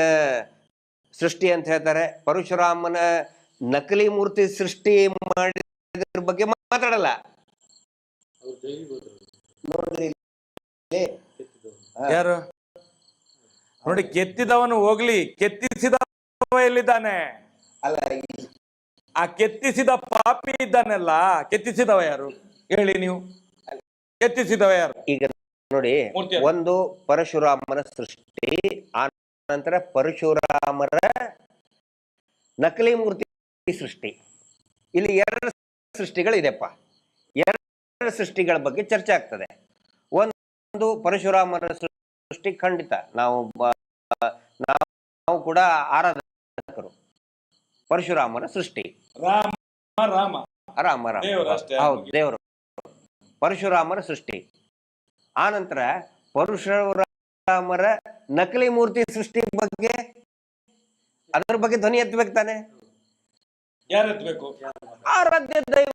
C: ಸೃಷ್ಟಿ ಅಂತ ಹೇಳ್ತಾರೆ. ಪರಶುರಾಮನ ನಕಲಿ ಮೂರ್ತಿ ಸೃಷ್ಟಿ ಮಾಡಿದ್ರ ಬಗ್ಗೆ ಮಾತಾಡಲ್ಲ. ನೋಡ್ರಿ
B: ಯಾರು ನೋಡಿ, ಕೆತ್ತಿದವನು ಹೋಗ್ಲಿ, ಕೆತ್ತಿಸಿದವ ಎಲ್ಲಿದ್ದಾನೆ?
C: ಅಲ್ಲ,
B: ಆ ಕೆತ್ತಿಸಿದ ಪಾಪಿ ಇದ್ದಾನೆಲ್ಲ, ಕೆತ್ತಿಸಿದವ ಯಾರು ಹೇಳಿ ನೀವು? ಕೆತ್ತಿಸಿದವ ಯಾರು?
C: ಈಗ ನೋಡಿ, ಒಂದು ಪರಶುರಾಮನ ಸೃಷ್ಟಿ, ಆ ನಂತರ ಪರಶುರಾಮರ ನಕಲಿ ಮೂರ್ತಿ ಸೃಷ್ಟಿ. ಇಲ್ಲಿ ಎರಡು ಸೃಷ್ಟಿಗಳಿದೆಪ್ಪ. ಎರಡು ಸೃಷ್ಟಿಗಳ ಬಗ್ಗೆ ಚರ್ಚೆ ಆಗ್ತದೆ. ಒಂದು ಪರಶುರಾಮರ ಸೃಷ್ಟಿ ಖಂಡಿತ ನಾವು ಕೂಡ ಆರಾಧಕರು. ಪರಶುರಾಮನ ಸೃಷ್ಟಿ ರಾಮ ಹೌದು, ದೇವರು. ಪರಶುರಾಮರ ಸೃಷ್ಟಿ. ಆನಂತರ ಪರಶುರಾಮರ ನಕಲಿ ಮೂರ್ತಿ ಸೃಷ್ಟಿ ಬಗ್ಗೆ, ಅದರ ಬಗ್ಗೆ ಧ್ವನಿ ಎತ್ತಬೇಕು ತಾನೆ?
B: ಯಾರು ಎತ್ತಬೇಕು?
C: ಆರಾಧ್ಯ ದೈವ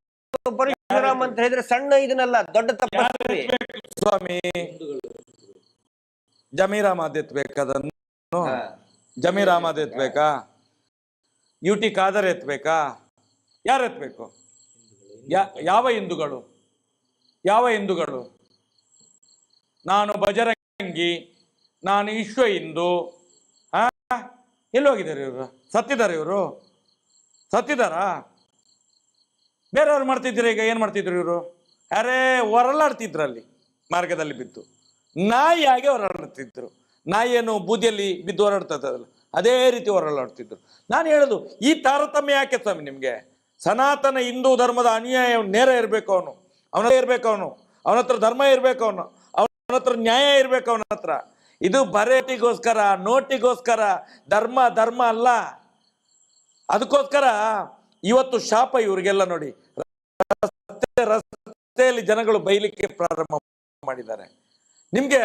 C: ಪರಶುರಾಮ ಅಂತ ಹೇಳಿದ್ರೆ ಸಣ್ಣ ಇದನ್ನಲ್ಲ, ದೊಡ್ಡ ತಪಸ್ವಿ
B: ಸ್ವಾಮಿ. ಜಮೀರ್ ಅಹಮದ್ ಎತ್ತಬೇಕದನ್ನು? ಜಮೀರ್ ಅಹಮದ್ ಎತ್ತಬೇಕಾ? UT ಖಾದರ್ ಎತ್ತಬೇಕಾ? ಯಾರು ಎತ್ತಬೇಕು? ಯಾವ ಹಿಂದೂಗಳು? ನಾನು ಬಜರಂಗಿ, ನಾನು ವಿಶ್ವ ಹಿಂದೂ. ಎಲ್ಲೋಗಿದ್ದಾರೆ ಇವರು? ಸತ್ತಿದ್ದಾರೆ ಇವರು? ಸತ್ತಿದಾರಾ? ಬೇರೆಯವ್ರು ಮಾಡ್ತಿದ್ರು. ಈಗ ಏನ್ ಮಾಡ್ತಿದ್ರು ಇವರು? ಅರೆ, ಹೊರಲಾಡ್ತಿದ್ರಲ್ಲಿ, ಮಾರ್ಗದಲ್ಲಿ ಬಿದ್ದು ನಾಯಿಯಾಗಿ ಹೊರಲಾಡ್ತಿದ್ರು. ನಾಯಿಯನ್ನು ಬೂದಿಯಲ್ಲಿ ಬಿದ್ದು ಹೊರಡ್ತದಲ್ಲ, ಅದೇ ರೀತಿ ಹೊರಲಾಡ್ತಿದ್ರು. ನಾನು ಹೇಳೋದು, ಈ ತಾರತಮ್ಯ ಯಾಕೆ ಸ್ವಾಮಿ ನಿಮ್ಗೆ? ಸನಾತನ ಹಿಂದೂ ಧರ್ಮದ ಅನ್ಯಾಯ ನೇರ ಇರ್ಬೇಕು, ಅವನ ಹತ್ರ ಧರ್ಮ ಇರ್ಬೇಕು, ಅವನ ಹತ್ರ ನ್ಯಾಯ ಇರ್ಬೇಕು ಅವನ ಹತ್ರ. ಇದು ಬರೇಟಿಗೋಸ್ಕರ, ನೋಟಿಗೋಸ್ಕರ ಧರ್ಮ ಅಲ್ಲ. ಅದಕ್ಕೋಸ್ಕರ ಇವತ್ತು ಶಾಪ ಇವ್ರಿಗೆಲ್ಲ ನೋಡಿ. ರಸ್ತೆಯಲ್ಲಿ ಜನಗಳು ಬೈಲಿಕ್ಕೆ ಪ್ರಾರಂಭ ಮಾಡಿದ್ದಾರೆ. ನಿಮ್ಗೆ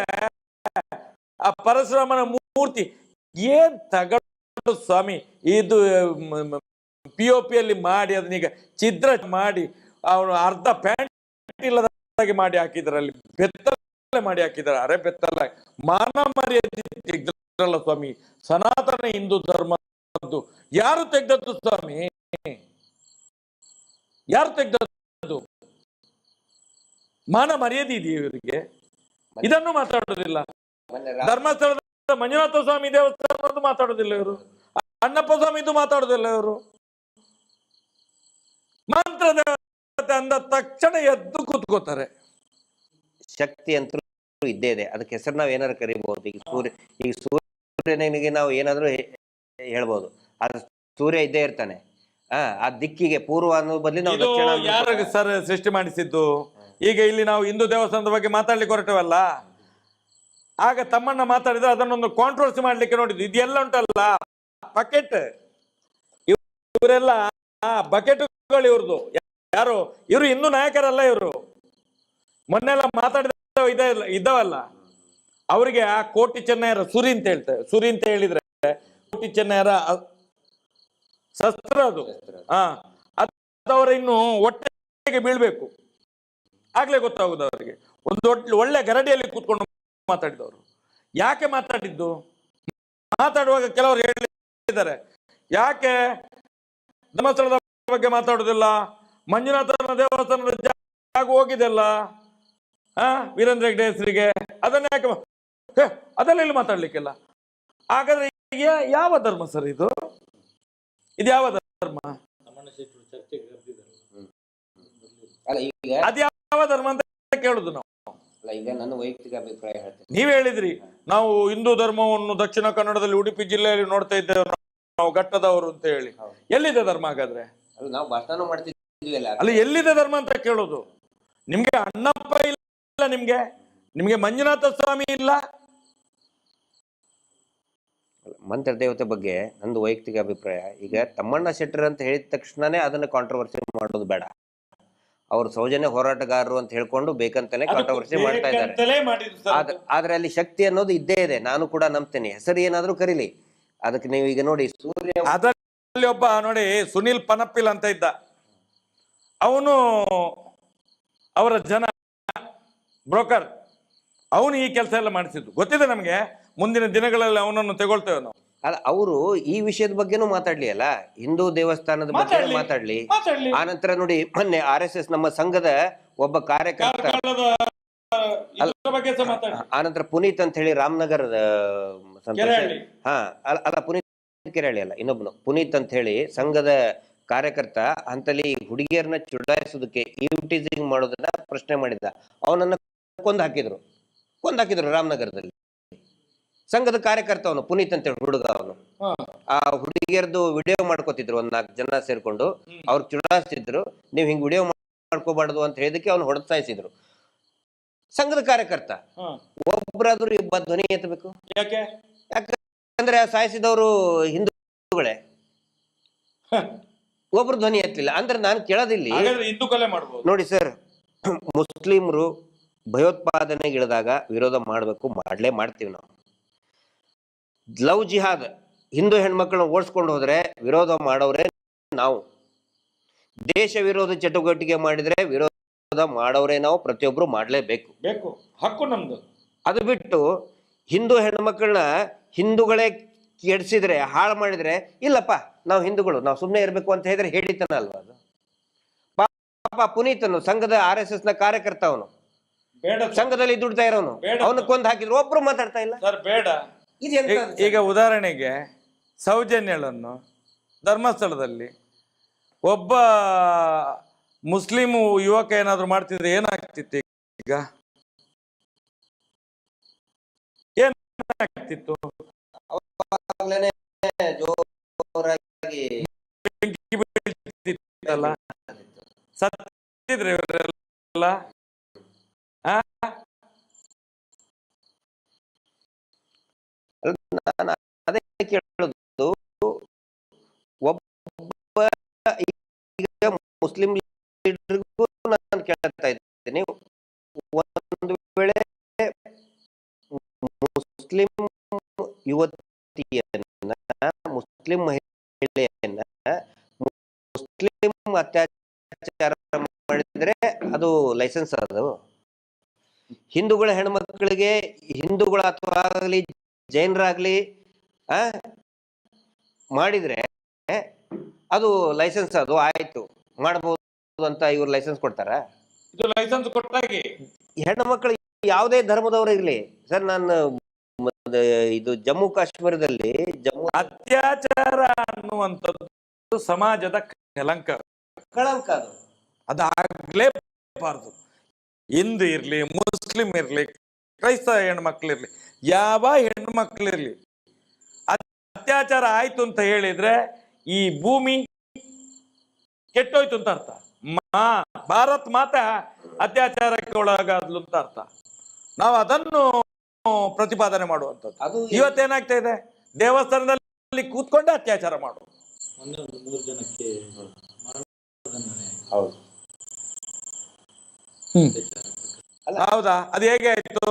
B: ಆ ಪರಶುರಾಮನ ಮೂರ್ತಿ ಏನ್ ತಗೊಂಡು ಸ್ವಾಮಿ, ಇದು POP ಅಲ್ಲಿ ಮಾಡಿ ಅದನ್ನೀಗ ಛಿದ್ರ ಮಾಡಿ ಅವನು ಅರ್ಧ ಪ್ಯಾಂಟ್ ಇಲ್ಲದಾಗಿ ಮಾಡಿ ಹಾಕಿದ್ರಲ್ಲಿ, ಬೆತ್ತಲೆ ಮಾಡಿ ಹಾಕಿದ್ದಾರೆ. ಅರೆ ಬೆತ್ತಲ್ಲ, ಮಾನ ಮರ್ಯಾದೆ ತೆಗ್ದ್ರಲ್ಲ ಸ್ವಾಮಿ. ಸನಾತನ ಹಿಂದೂ ಧರ್ಮದ್ದು ಯಾರು ತೆಗ್ದದ್ದು ಸ್ವಾಮಿ? ಯಾರು ತೆಗ್ದದ್ದು? ಮಾನ ಮರ್ಯಾದೆ ಇದೆಯಾ ಇವರಿಗೆ? ಇದನ್ನು ಮಾತಾಡೋದಿಲ್ಲ. ಧರ್ಮಸ್ಥಳದ ಮಂಜುನಾಥ ಸ್ವಾಮಿ ದೇವಸ್ಥಾನದ್ದು ಮಾತಾಡೋದಿಲ್ಲ ಇವರು. ಅಣ್ಣಪ್ಪ ಸ್ವಾಮಿದು ಮಾತಾಡೋದಿಲ್ಲ ಇವರು. ಮಂತ್ರ ದೇವತೆ ಅಂದ ತಕ್ಷಣ ಎದ್ದು ಕೂತ್ಕೋತಾರೆ.
C: ಶಕ್ತಿ ಅಂತೂ ಇದ್ದೇ ಇದೆ. ಅದಕ್ಕೆ ಹೆಸರು ನಾವ್ ಏನಾದ್ರು ಕರಿಬಹುದು. ಈಗ ಸೂರ್ಯನಿಗೆ ನಾವು ಏನಾದ್ರು ಹೇಳ್ಬೋದು. ಆದ್ರೆ ಸೂರ್ಯ ಇದ್ದೇ ಇರ್ತಾನೆ. ಆ ದಿಕ್ಕಿಗೆ ಪೂರ್ವ ಅನ್ನೋ ಬದಲಿ ನಾವು
B: ಇದು
C: ದಕ್ಷಿಣ ಅನ್ನೋ-
B: ಯಾರು ಸರ್ ಸೃಷ್ಟಿ ಮಾಡಿಸಿದ್ದು? ಈಗ ಇಲ್ಲಿ ನಾವು ಹಿಂದೂ ದೇವಸ್ಥಾನದ ಬಗ್ಗೆ ಮಾತಾಡ್ಲಿಕ್ಕೆ ಹೊರಟವಲ್ಲ, ಆಗ ತಮ್ಮಣ್ಣ ಮಾತಾಡಿದ್ರೆ ಅದನ್ನೊಂದು ಕಾಂಟ್ರವರ್ಸಿ ಮಾಡ್ಲಿಕ್ಕೆ ನೋಡಿದ್ದು. ಇದೆಲ್ಲ ಉಂಟಲ್ಲ ಬಕೆಟ್, ಇವರೆಲ್ಲ ಬಕೆಟ್ಗಳು ಇವ್ರದ್ದು. ಯಾರು ಇವರು ಹಿಂದೂ ನಾಯಕರಲ್ಲ ಇವರು. ಮೊನ್ನೆಲ್ಲ ಮಾತಾಡಿದ ಇದ್ದವಲ್ಲ, ಅವರಿಗೆ ಆ ಕೋಟಿ ಚೆನ್ನಯ್ಯರ ಸುರಿ ಅಂತ ಹೇಳ್ತಾರೆ. ಸುರಿ ಅಂತ ಹೇಳಿದ್ರೆ ಕೋಟಿ ಚೆನ್ನಯ್ಯರ ಶಸ್ತ್ರ ಅದು. ಅದವರ ಇನ್ನು ಹೊಟ್ಟೆಗೆ ಬೀಳ್ಬೇಕು, ಆಗ್ಲೇ ಗೊತ್ತಾಗುದು ಅವರಿಗೆ. ಒಂದು ಒಳ್ಳೆ ಗರಡಿಯಲ್ಲಿ ಕೂತ್ಕೊಂಡು ಮಾತಾಡಿದವರು. ಯಾಕೆ ಮಾತಾಡಿದ್ದು? ಮಾತಾಡುವಾಗ ಕೆಲವರು ಹೇಳಿದ್ದಾರೆ, ಯಾಕೆ ಧರ್ಮಸ್ಥಳದ ಬಗ್ಗೆ ಮಾತಾಡುದಿಲ್ಲ, ಮಂಜುನಾಥನ ದೇವಸ್ಥಾನದ ಜಾಗ ಹೋಗಿದೆಲ್ಲ ವೀರೇಂದ್ರ ಹೆಗ್ಡೆ ಹೆಸರಿಗೆ, ಅದನ್ನ ಯಾಕೆ ಅದೆಲ್ಲ ಇಲ್ಲಿ ಮಾತಾಡ್ಲಿಕ್ಕಿಲ್ಲ. ಹಾಗಾದ್ರೆ ಯಾವ ಧರ್ಮ ಸರ್ ಇದು? ಇದು ಯಾವ ಧರ್ಮ? ಅದ್ಯಾವ ಧರ್ಮ ಅಂತ ಕೇಳುದು ನಾವು.
C: ಈಗ ನನ್ನ ವೈಯಕ್ತಿಕ ಅಭಿಪ್ರಾಯ ಹೇಳ್ತೇನೆ.
B: ನೀವ್ ಹೇಳಿದ್ರಿ ನಾವು ಹಿಂದೂ ಧರ್ಮವನ್ನು ದಕ್ಷಿಣ ಕನ್ನಡದಲ್ಲಿ ಉಡುಪಿ ಜಿಲ್ಲೆಯಲ್ಲಿ ನೋಡ್ತಾ ಇದ್ದೇವೆ, ನಾವು ಘಟ್ಟದವರು ಅಂತ ಹೇಳಿ. ಎಲ್ಲಿದೆ ಧರ್ಮ ಹಾಗಾದ್ರೆ?
C: ನಾವು ಭಾಷಣ ಮಾಡ್ತಿದ್ವಿ
B: ಅಲ್ಲಿ ಎಲ್ಲಿದೆ ಧರ್ಮ ಅಂತ ಕೇಳೋದು. ನಿಮ್ಗೆ ಅಣ್ಣಪ್ಪ ಇಲ್ಲ, ನಿಮ್ಗೆ ಮಂಜುನಾಥ ಸ್ವಾಮಿ ಇಲ್ಲ.
C: ಮಂತ್ರ ದೇವತೆ ಬಗ್ಗೆ ನಂದು ವೈಯಕ್ತಿಕ ಅಭಿಪ್ರಾಯ. ಈಗ ತಮ್ಮಣ್ಣ ಶೆಟ್ಟರ್ ಅಂತ ಹೇಳಿದ ತಕ್ಷಣನೇ ಅದನ್ನ ಕಾಂಟ್ರವರ್ಸಿ ಮಾಡೋದು ಬೇಡ. ಅವ್ರು ಸೌಜನ್ಯ ಹೋರಾಟಗಾರರು ಅಂತ ಹೇಳ್ಕೊಂಡು ಬೇಕಂತಾನೆ ಕಾಂಟ್ರವರ್ಸಿ ಮಾಡ್ತಾ ಇದ್ದಾರೆ. ಆದ್ರೆ ಅಲ್ಲಿ ಶಕ್ತಿ ಅನ್ನೋದು ಇದ್ದೇ ಇದೆ, ನಾನು ಕೂಡ ನಂಬ್ತೇನೆ. ಹೆಸರು ಏನಾದ್ರೂ ಕರೀಲಿ, ಅದಕ್ಕೆ ನೀವು ಈಗ ನೋಡಿ ಸೂರ್ಯ
B: ಅದರಲ್ಲಿ ಒಬ್ಬ ನೋಡಿ ಸುನಿಲ್ ಪನಪ್ಪಿಲ್ ಅಂತ ಇದ್ದ, ಅವನು ಅವರ ಜನ ಬ್ರೋಕರ್, ಅವನು ಈ ಕೆಲಸ ಎಲ್ಲ ಮಾಡಿಸಿದ್ದು ಗೊತ್ತಿದೆ ನಮ್ಗೆ. ಮುಂದಿನ ದಿನಗಳಲ್ಲಿ ಅವನನ್ನು ತಗೊಳ್ತೇವೆ ನಾವು.
C: ಅಲ್ಲ, ಅವರು ಈ ವಿಷಯದ ಬಗ್ಗೆನೂ ಮಾತಾಡ್ಲಿ ಅಲ್ಲ, ಹಿಂದೂ ದೇವಸ್ಥಾನದ ಬಗ್ಗೆ ಮಾತಾಡ್ಲಿ. ಆನಂತರ ನೋಡಿ ಮೊನ್ನೆ RSS ನಮ್ಮ ಸಂಘದ ಒಬ್ಬ ಕಾರ್ಯಕರ್ತ, ಆನಂತರ ಪುನೀತ್ ಅಂತ ಹೇಳಿ ರಾಮನಗರದ ಅಲ್ಲ ಪುನೀತ್ ಕೆರಳಿ ಅಲ್ಲ, ಇನ್ನೊಬ್ನು ಪುನೀತ್ ಅಂತ ಹೇಳಿ ಸಂಘದ ಕಾರ್ಯಕರ್ತ ಅಂತಲ್ಲಿ ಹುಡುಗಿಯರನ್ನ ಚುಡಾಯಿಸೋದಕ್ಕೆ ಈವ್ಟೀಸಿಂಗ್ ಮಾಡೋದನ್ನ ಪ್ರಶ್ನೆ ಮಾಡಿದ್ದ. ಅವನನ್ನ ಕೊಂದು ಹಾಕಿದ್ರು ರಾಮನಗರದಲ್ಲಿ. ಸಂಘದ ಕಾರ್ಯಕರ್ತ ಅವನು, ಪುನೀತ್ ಅಂತ ಹೇಳಿ ಹುಡುಗ. ಅವನು ಆ ಹುಡುಗಿಯರದು ವಿಡಿಯೋ ಮಾಡ್ಕೋತಿದ್ರು, ಒಂದ್ 4 ಜನ ಸೇರ್ಕೊಂಡು ಅವ್ರು ಚುಡಾಯಿಸ್ತಿದ್ರು. ನೀವು ಹಿಂಗ್ ವಿಡಿಯೋ ಮಾಡ್ಕೋಬಾರ್ದು ಅಂತ ಹೇಳಿದಕ್ಕೆ ಅವ್ನು ಹೊಡೆಸಾಯಿಸಿದ್ರು. ಸಂಘದ ಕಾರ್ಯಕರ್ತ ಒಬ್ಬರಾದ್ರೂ ಧ್ವನಿ ಎತ್ತಬೇಕು. ಯಾಕಂದ್ರೆ ಸಾಯಿಸಿದವರು ಹಿಂದೂಗಳೇ, ಒಬ್ರು ಧ್ವನಿ ಎತ್ತಲಿಲ್ಲ ಅಂದ್ರೆ ನಾನು ಕೇಳೋದಿಲ್ಲಿ. ನೋಡಿ ಸರ್, ಮುಸ್ಲಿಮರು ಭಯೋತ್ಪಾದನೆಗೆ ಇಳಿದಾಗ ವಿರೋಧ ಮಾಡಬೇಕು, ಮಾಡ್ತೀವಿ ನಾವು. ಲವ್ ಜಿಹಾದ್, ಹಿಂದೂ ಹೆಣ್ಮಕ್ಳನ್ನ ಓಡಿಸ್ಕೊಂಡು ಹೋದ್ರೆ ವಿರೋಧ ಮಾಡೋರೇ ನಾವು. ದೇಶ ವಿರೋಧ ಚಟುವಟಿಕೆ ಮಾಡಿದ್ರೆ ವಿರೋಧ ಮಾಡೋರೇ ನಾವು. ಪ್ರತಿಯೊಬ್ರು ಮಾಡ್ಲೇಬೇಕು,
B: ಹಕ್ಕು ನಮ್ದು.
C: ಅದು ಬಿಟ್ಟು ಹಿಂದೂ ಹೆಣ್ಮಕ್ಳನ್ನ ಹಿಂದೂಗಳೇ ಕೆಡಿಸಿದ್ರೆ, ಹಾಳು ಮಾಡಿದ್ರೆ, ಇಲ್ಲಪ್ಪ ನಾವು ಹಿಂದೂಗಳು, ನಾವು ಸುಮ್ಮನೆ ಇರ್ಬೇಕು ಅಂತ ಹೇಳಿದ್ರೆ ಹೇಳಿತನ ಅಲ್ವಾ ಅದು? ಪಾಪ ಪುನೀತನು ಸಂಘದ RSS ನ ಕಾರ್ಯಕರ್ತ, ಅವನು ಸಂಘದಲ್ಲಿ ದುಡ್ತಾ ಇರೋನು, ಅವನು ಕೊಂದು ಹಾಕಿದ್ರು, ಒಬ್ರು ಮಾತಾಡ್ತಾ ಇಲ್ಲ
B: ಸರ್. ಬೇಡ. ಈಗ ಉದಾಹರಣೆಗೆ ಸೌಜನ್ಯಳನ್ನು ಧರ್ಮಸ್ಥಳದಲ್ಲಿ ಒಬ್ಬ ಮುಸ್ಲಿಂ ಯುವಕ ಏನಾದ್ರು ಮಾಡ್ತಿದ್ರೆ ಏನಾಗ್ತಿತ್ತು? ಈಗ ಏನಾಗ್ತಿತ್ತು? ಸತ್ತಿದ್ರೆ ಇವರೆಲ್ಲ.
C: ಅದೇ ಕೇಳೋದು, ಒಬ್ಬ ಮುಸ್ಲಿಂ ಲೀಡರ್ಗೂ ನಾನು ಕೇಳ್ತಾ ಇದ್ದೀನಿ, ಒಂದು ವೇಳೆ ಮುಸ್ಲಿಂ ಯುವತಿಯನ್ನ, ಮುಸ್ಲಿಂ ಮಹಿಳೆಯನ್ನ ಮುಸ್ಲಿಂ ಅತ್ಯಾಚಾರ ಮಾಡಿದ್ರೆ ಅದು ಲೈಸೆನ್ಸ್. ಅದು ಹಿಂದೂಗಳ ಹೆಣ್ಮಕ್ಳಿಗೆ, ಹಿಂದೂಗಳ ಅಥವಾ ಆಗಲಿ ಜೈನರಾಗ್ಲಿ ಮಾಡಿದ್ರೆ ಅದು ಲೈಸೆನ್ಸ್, ಅದು ಆಯ್ತು ಮಾಡಬಹುದು ಅಂತ ಇವ್ರು ಲೈಸೆನ್ಸ್ ಕೊಡ್ತಾರ?
B: ಇದು ಲೈಸೆನ್ಸ್ ಕೊಟ್ಟಾಗಿ
C: ಹೆಣ್ಣು ಮಕ್ಕಳು ಯಾವುದೇ ಧರ್ಮದವರು ಇರ್ಲಿ ಸರ್. ನಾನು ಇದು ಜಮ್ಮು ಕಾಶ್ಮೀರದಲ್ಲಿ
B: ಅತ್ಯಾಚಾರ ಅನ್ನುವಂಥದ್ದು ಸಮಾಜದ ಕಳಂಕ.
C: ಅದು
B: ಅದಾಗ್ಲೇಬಾರ್ದು. ಹಿಂದೂ ಇರ್ಲಿ, ಮುಸ್ಲಿಂ ಇರ್ಲಿ, ಕ್ರೈಸ್ತ ಹೆಣ್ಮಕ್ಳಿರ್ಲಿ, ಯಾವ ಹೆಣ್ಮಕ್ಳಿರ್ಲಿ, ಅತ್ಯಾಚಾರ ಆಯ್ತು ಅಂತ ಹೇಳಿದ್ರೆ ಈ ಭೂಮಿ ಕೆಟ್ಟೋಯ್ತು ಅಂತ ಅರ್ಥ. ಭಾರತ್ ಮಾತಾ ಅತ್ಯಾಚಾರಕ್ಕೆ ಒಳಗಾದ್ಲು ಅಂತ ಅರ್ಥ. ನಾವು ಅದನ್ನು ಪ್ರತಿಪಾದನೆ ಮಾಡುವಂಥದ್ದು.
C: ಅದು
B: ಇವತ್ತೇನಾಗ್ತಾ ಇದೆ, ದೇವಸ್ಥಾನದಲ್ಲಿ ಕೂತ್ಕೊಂಡೆ ಅತ್ಯಾಚಾರ ಮಾಡು.
A: ಮೊನ್ನೆ ಒಂದು 3 ಜನಕ್ಕೆ ಮರಣದಂಡನೆ.
C: ಹೌದು.
B: ಹೌದಾ? ಅದು ಹೇಗೆ ಆಯ್ತು?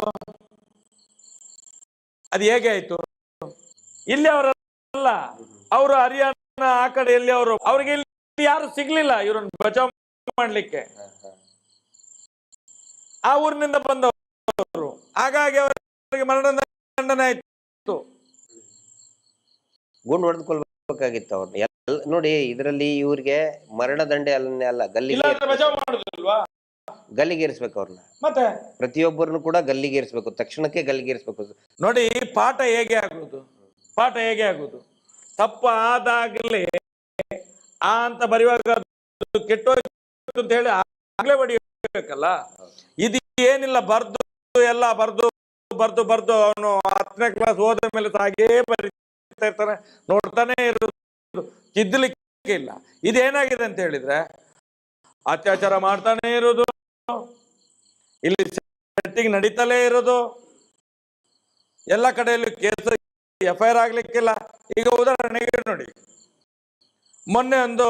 B: ಅದು ಹೇಗೆ ಆಯ್ತು? ಇಲ್ಲಿ ಅವರಲ್ಲ, ಅವರು ಹರಿಯಾಣ ಆ ಕಡೆ ಎಲ್ಲಿ ಅವರು, ಅವ್ರಿಗೆ ಇಲ್ಲಿ ಯಾರು ಸಿಗ್ಲಿಲ್ಲ ಇವ್ರನ್ನ ಬಚಾವ್ ಮಾಡ್ಲಿಕ್ಕೆ. ಆ ಊರಿನಿಂದ ಬಂದವರು, ಹಾಗಾಗಿ ಅವರಿಗೆ ಮರಣದಂಡನೆ ಆಯ್ತು.
C: ಗುಂಡು ಹೊಡೆದುಕೊಳ್ಬೇಕಾಗಿತ್ತು ಅವ್ರನ್ನ. ನೋಡಿ, ಇದರಲ್ಲಿ ಇವ್ರಿಗೆ ಮರಣದಂಡೆ ಅಲ್ಲ,
B: ಬಚಾವ್ ಮಾಡುದಿಲ್ವಾ?
C: ಗಲ್ಲಿಗೇರಿಸ್ಬೇಕು ಅವ್ರನ್ನ.
B: ಮತ್ತೆ
C: ಪ್ರತಿಯೊಬ್ಬರನ್ನು ಕೂಡ ಗಲ್ಲಿಗೇರಿಸ್ಬೇಕು, ತಕ್ಷಣಕ್ಕೆ ಗಲ್ಲಿಗೇರಿಸ್ಬೇಕು.
B: ನೋಡಿ, ಪಾಠ ಹೇಗೆ ಆಗುದು? ಪಾಠ ಹೇಗೆ ಆಗುದು? ತಪ್ಪಾದಾಗಲೇ ಆ ಅಂತ ಬರೆಯುವಾಗ ಕೆಟ್ಟೋಯ್ತು ಅಂತ ಹೇಳಿ ಆಗ್ಲೇ ಬಡಿಯಬೇಕಲ್ಲ. ಇದು ಏನಿಲ್ಲ, ಎಲ್ಲ ಬರ್ದು ಅವನು 10ನೇ ಕ್ಲಾಸ್ ಹೋದ ಮೇಲೆ ಹಾಗೇ ಬರೀತಾ ಇರ್ತಾನೆ, ನೋಡ್ತಾನೆ ಇರೋದು, ತಿದ್ದಲಿಕ್ಕೆ ಇಲ್ಲ. ಇದೇನಾಗಿದೆ ಅಂತ ಹೇಳಿದ್ರೆ ಅತ್ಯಾಚಾರ ಮಾಡ್ತಾನೆ ಇರೋದು, ಇಲ್ಲಿ ಸೆಟ್ಟಿಂಗ್ ನಡೀತಲೇ ಇರೋದು, ಎಲ್ಲ ಕಡೆಯಲ್ಲೂ ಕೇಸ್ FIR ಆಗ್ಲಿಕ್ಕಿಲ್ಲ. ಈಗ ಉದಾಹರಣೆಗೆ ನೋಡಿ, ಮೊನ್ನೆ ಒಂದು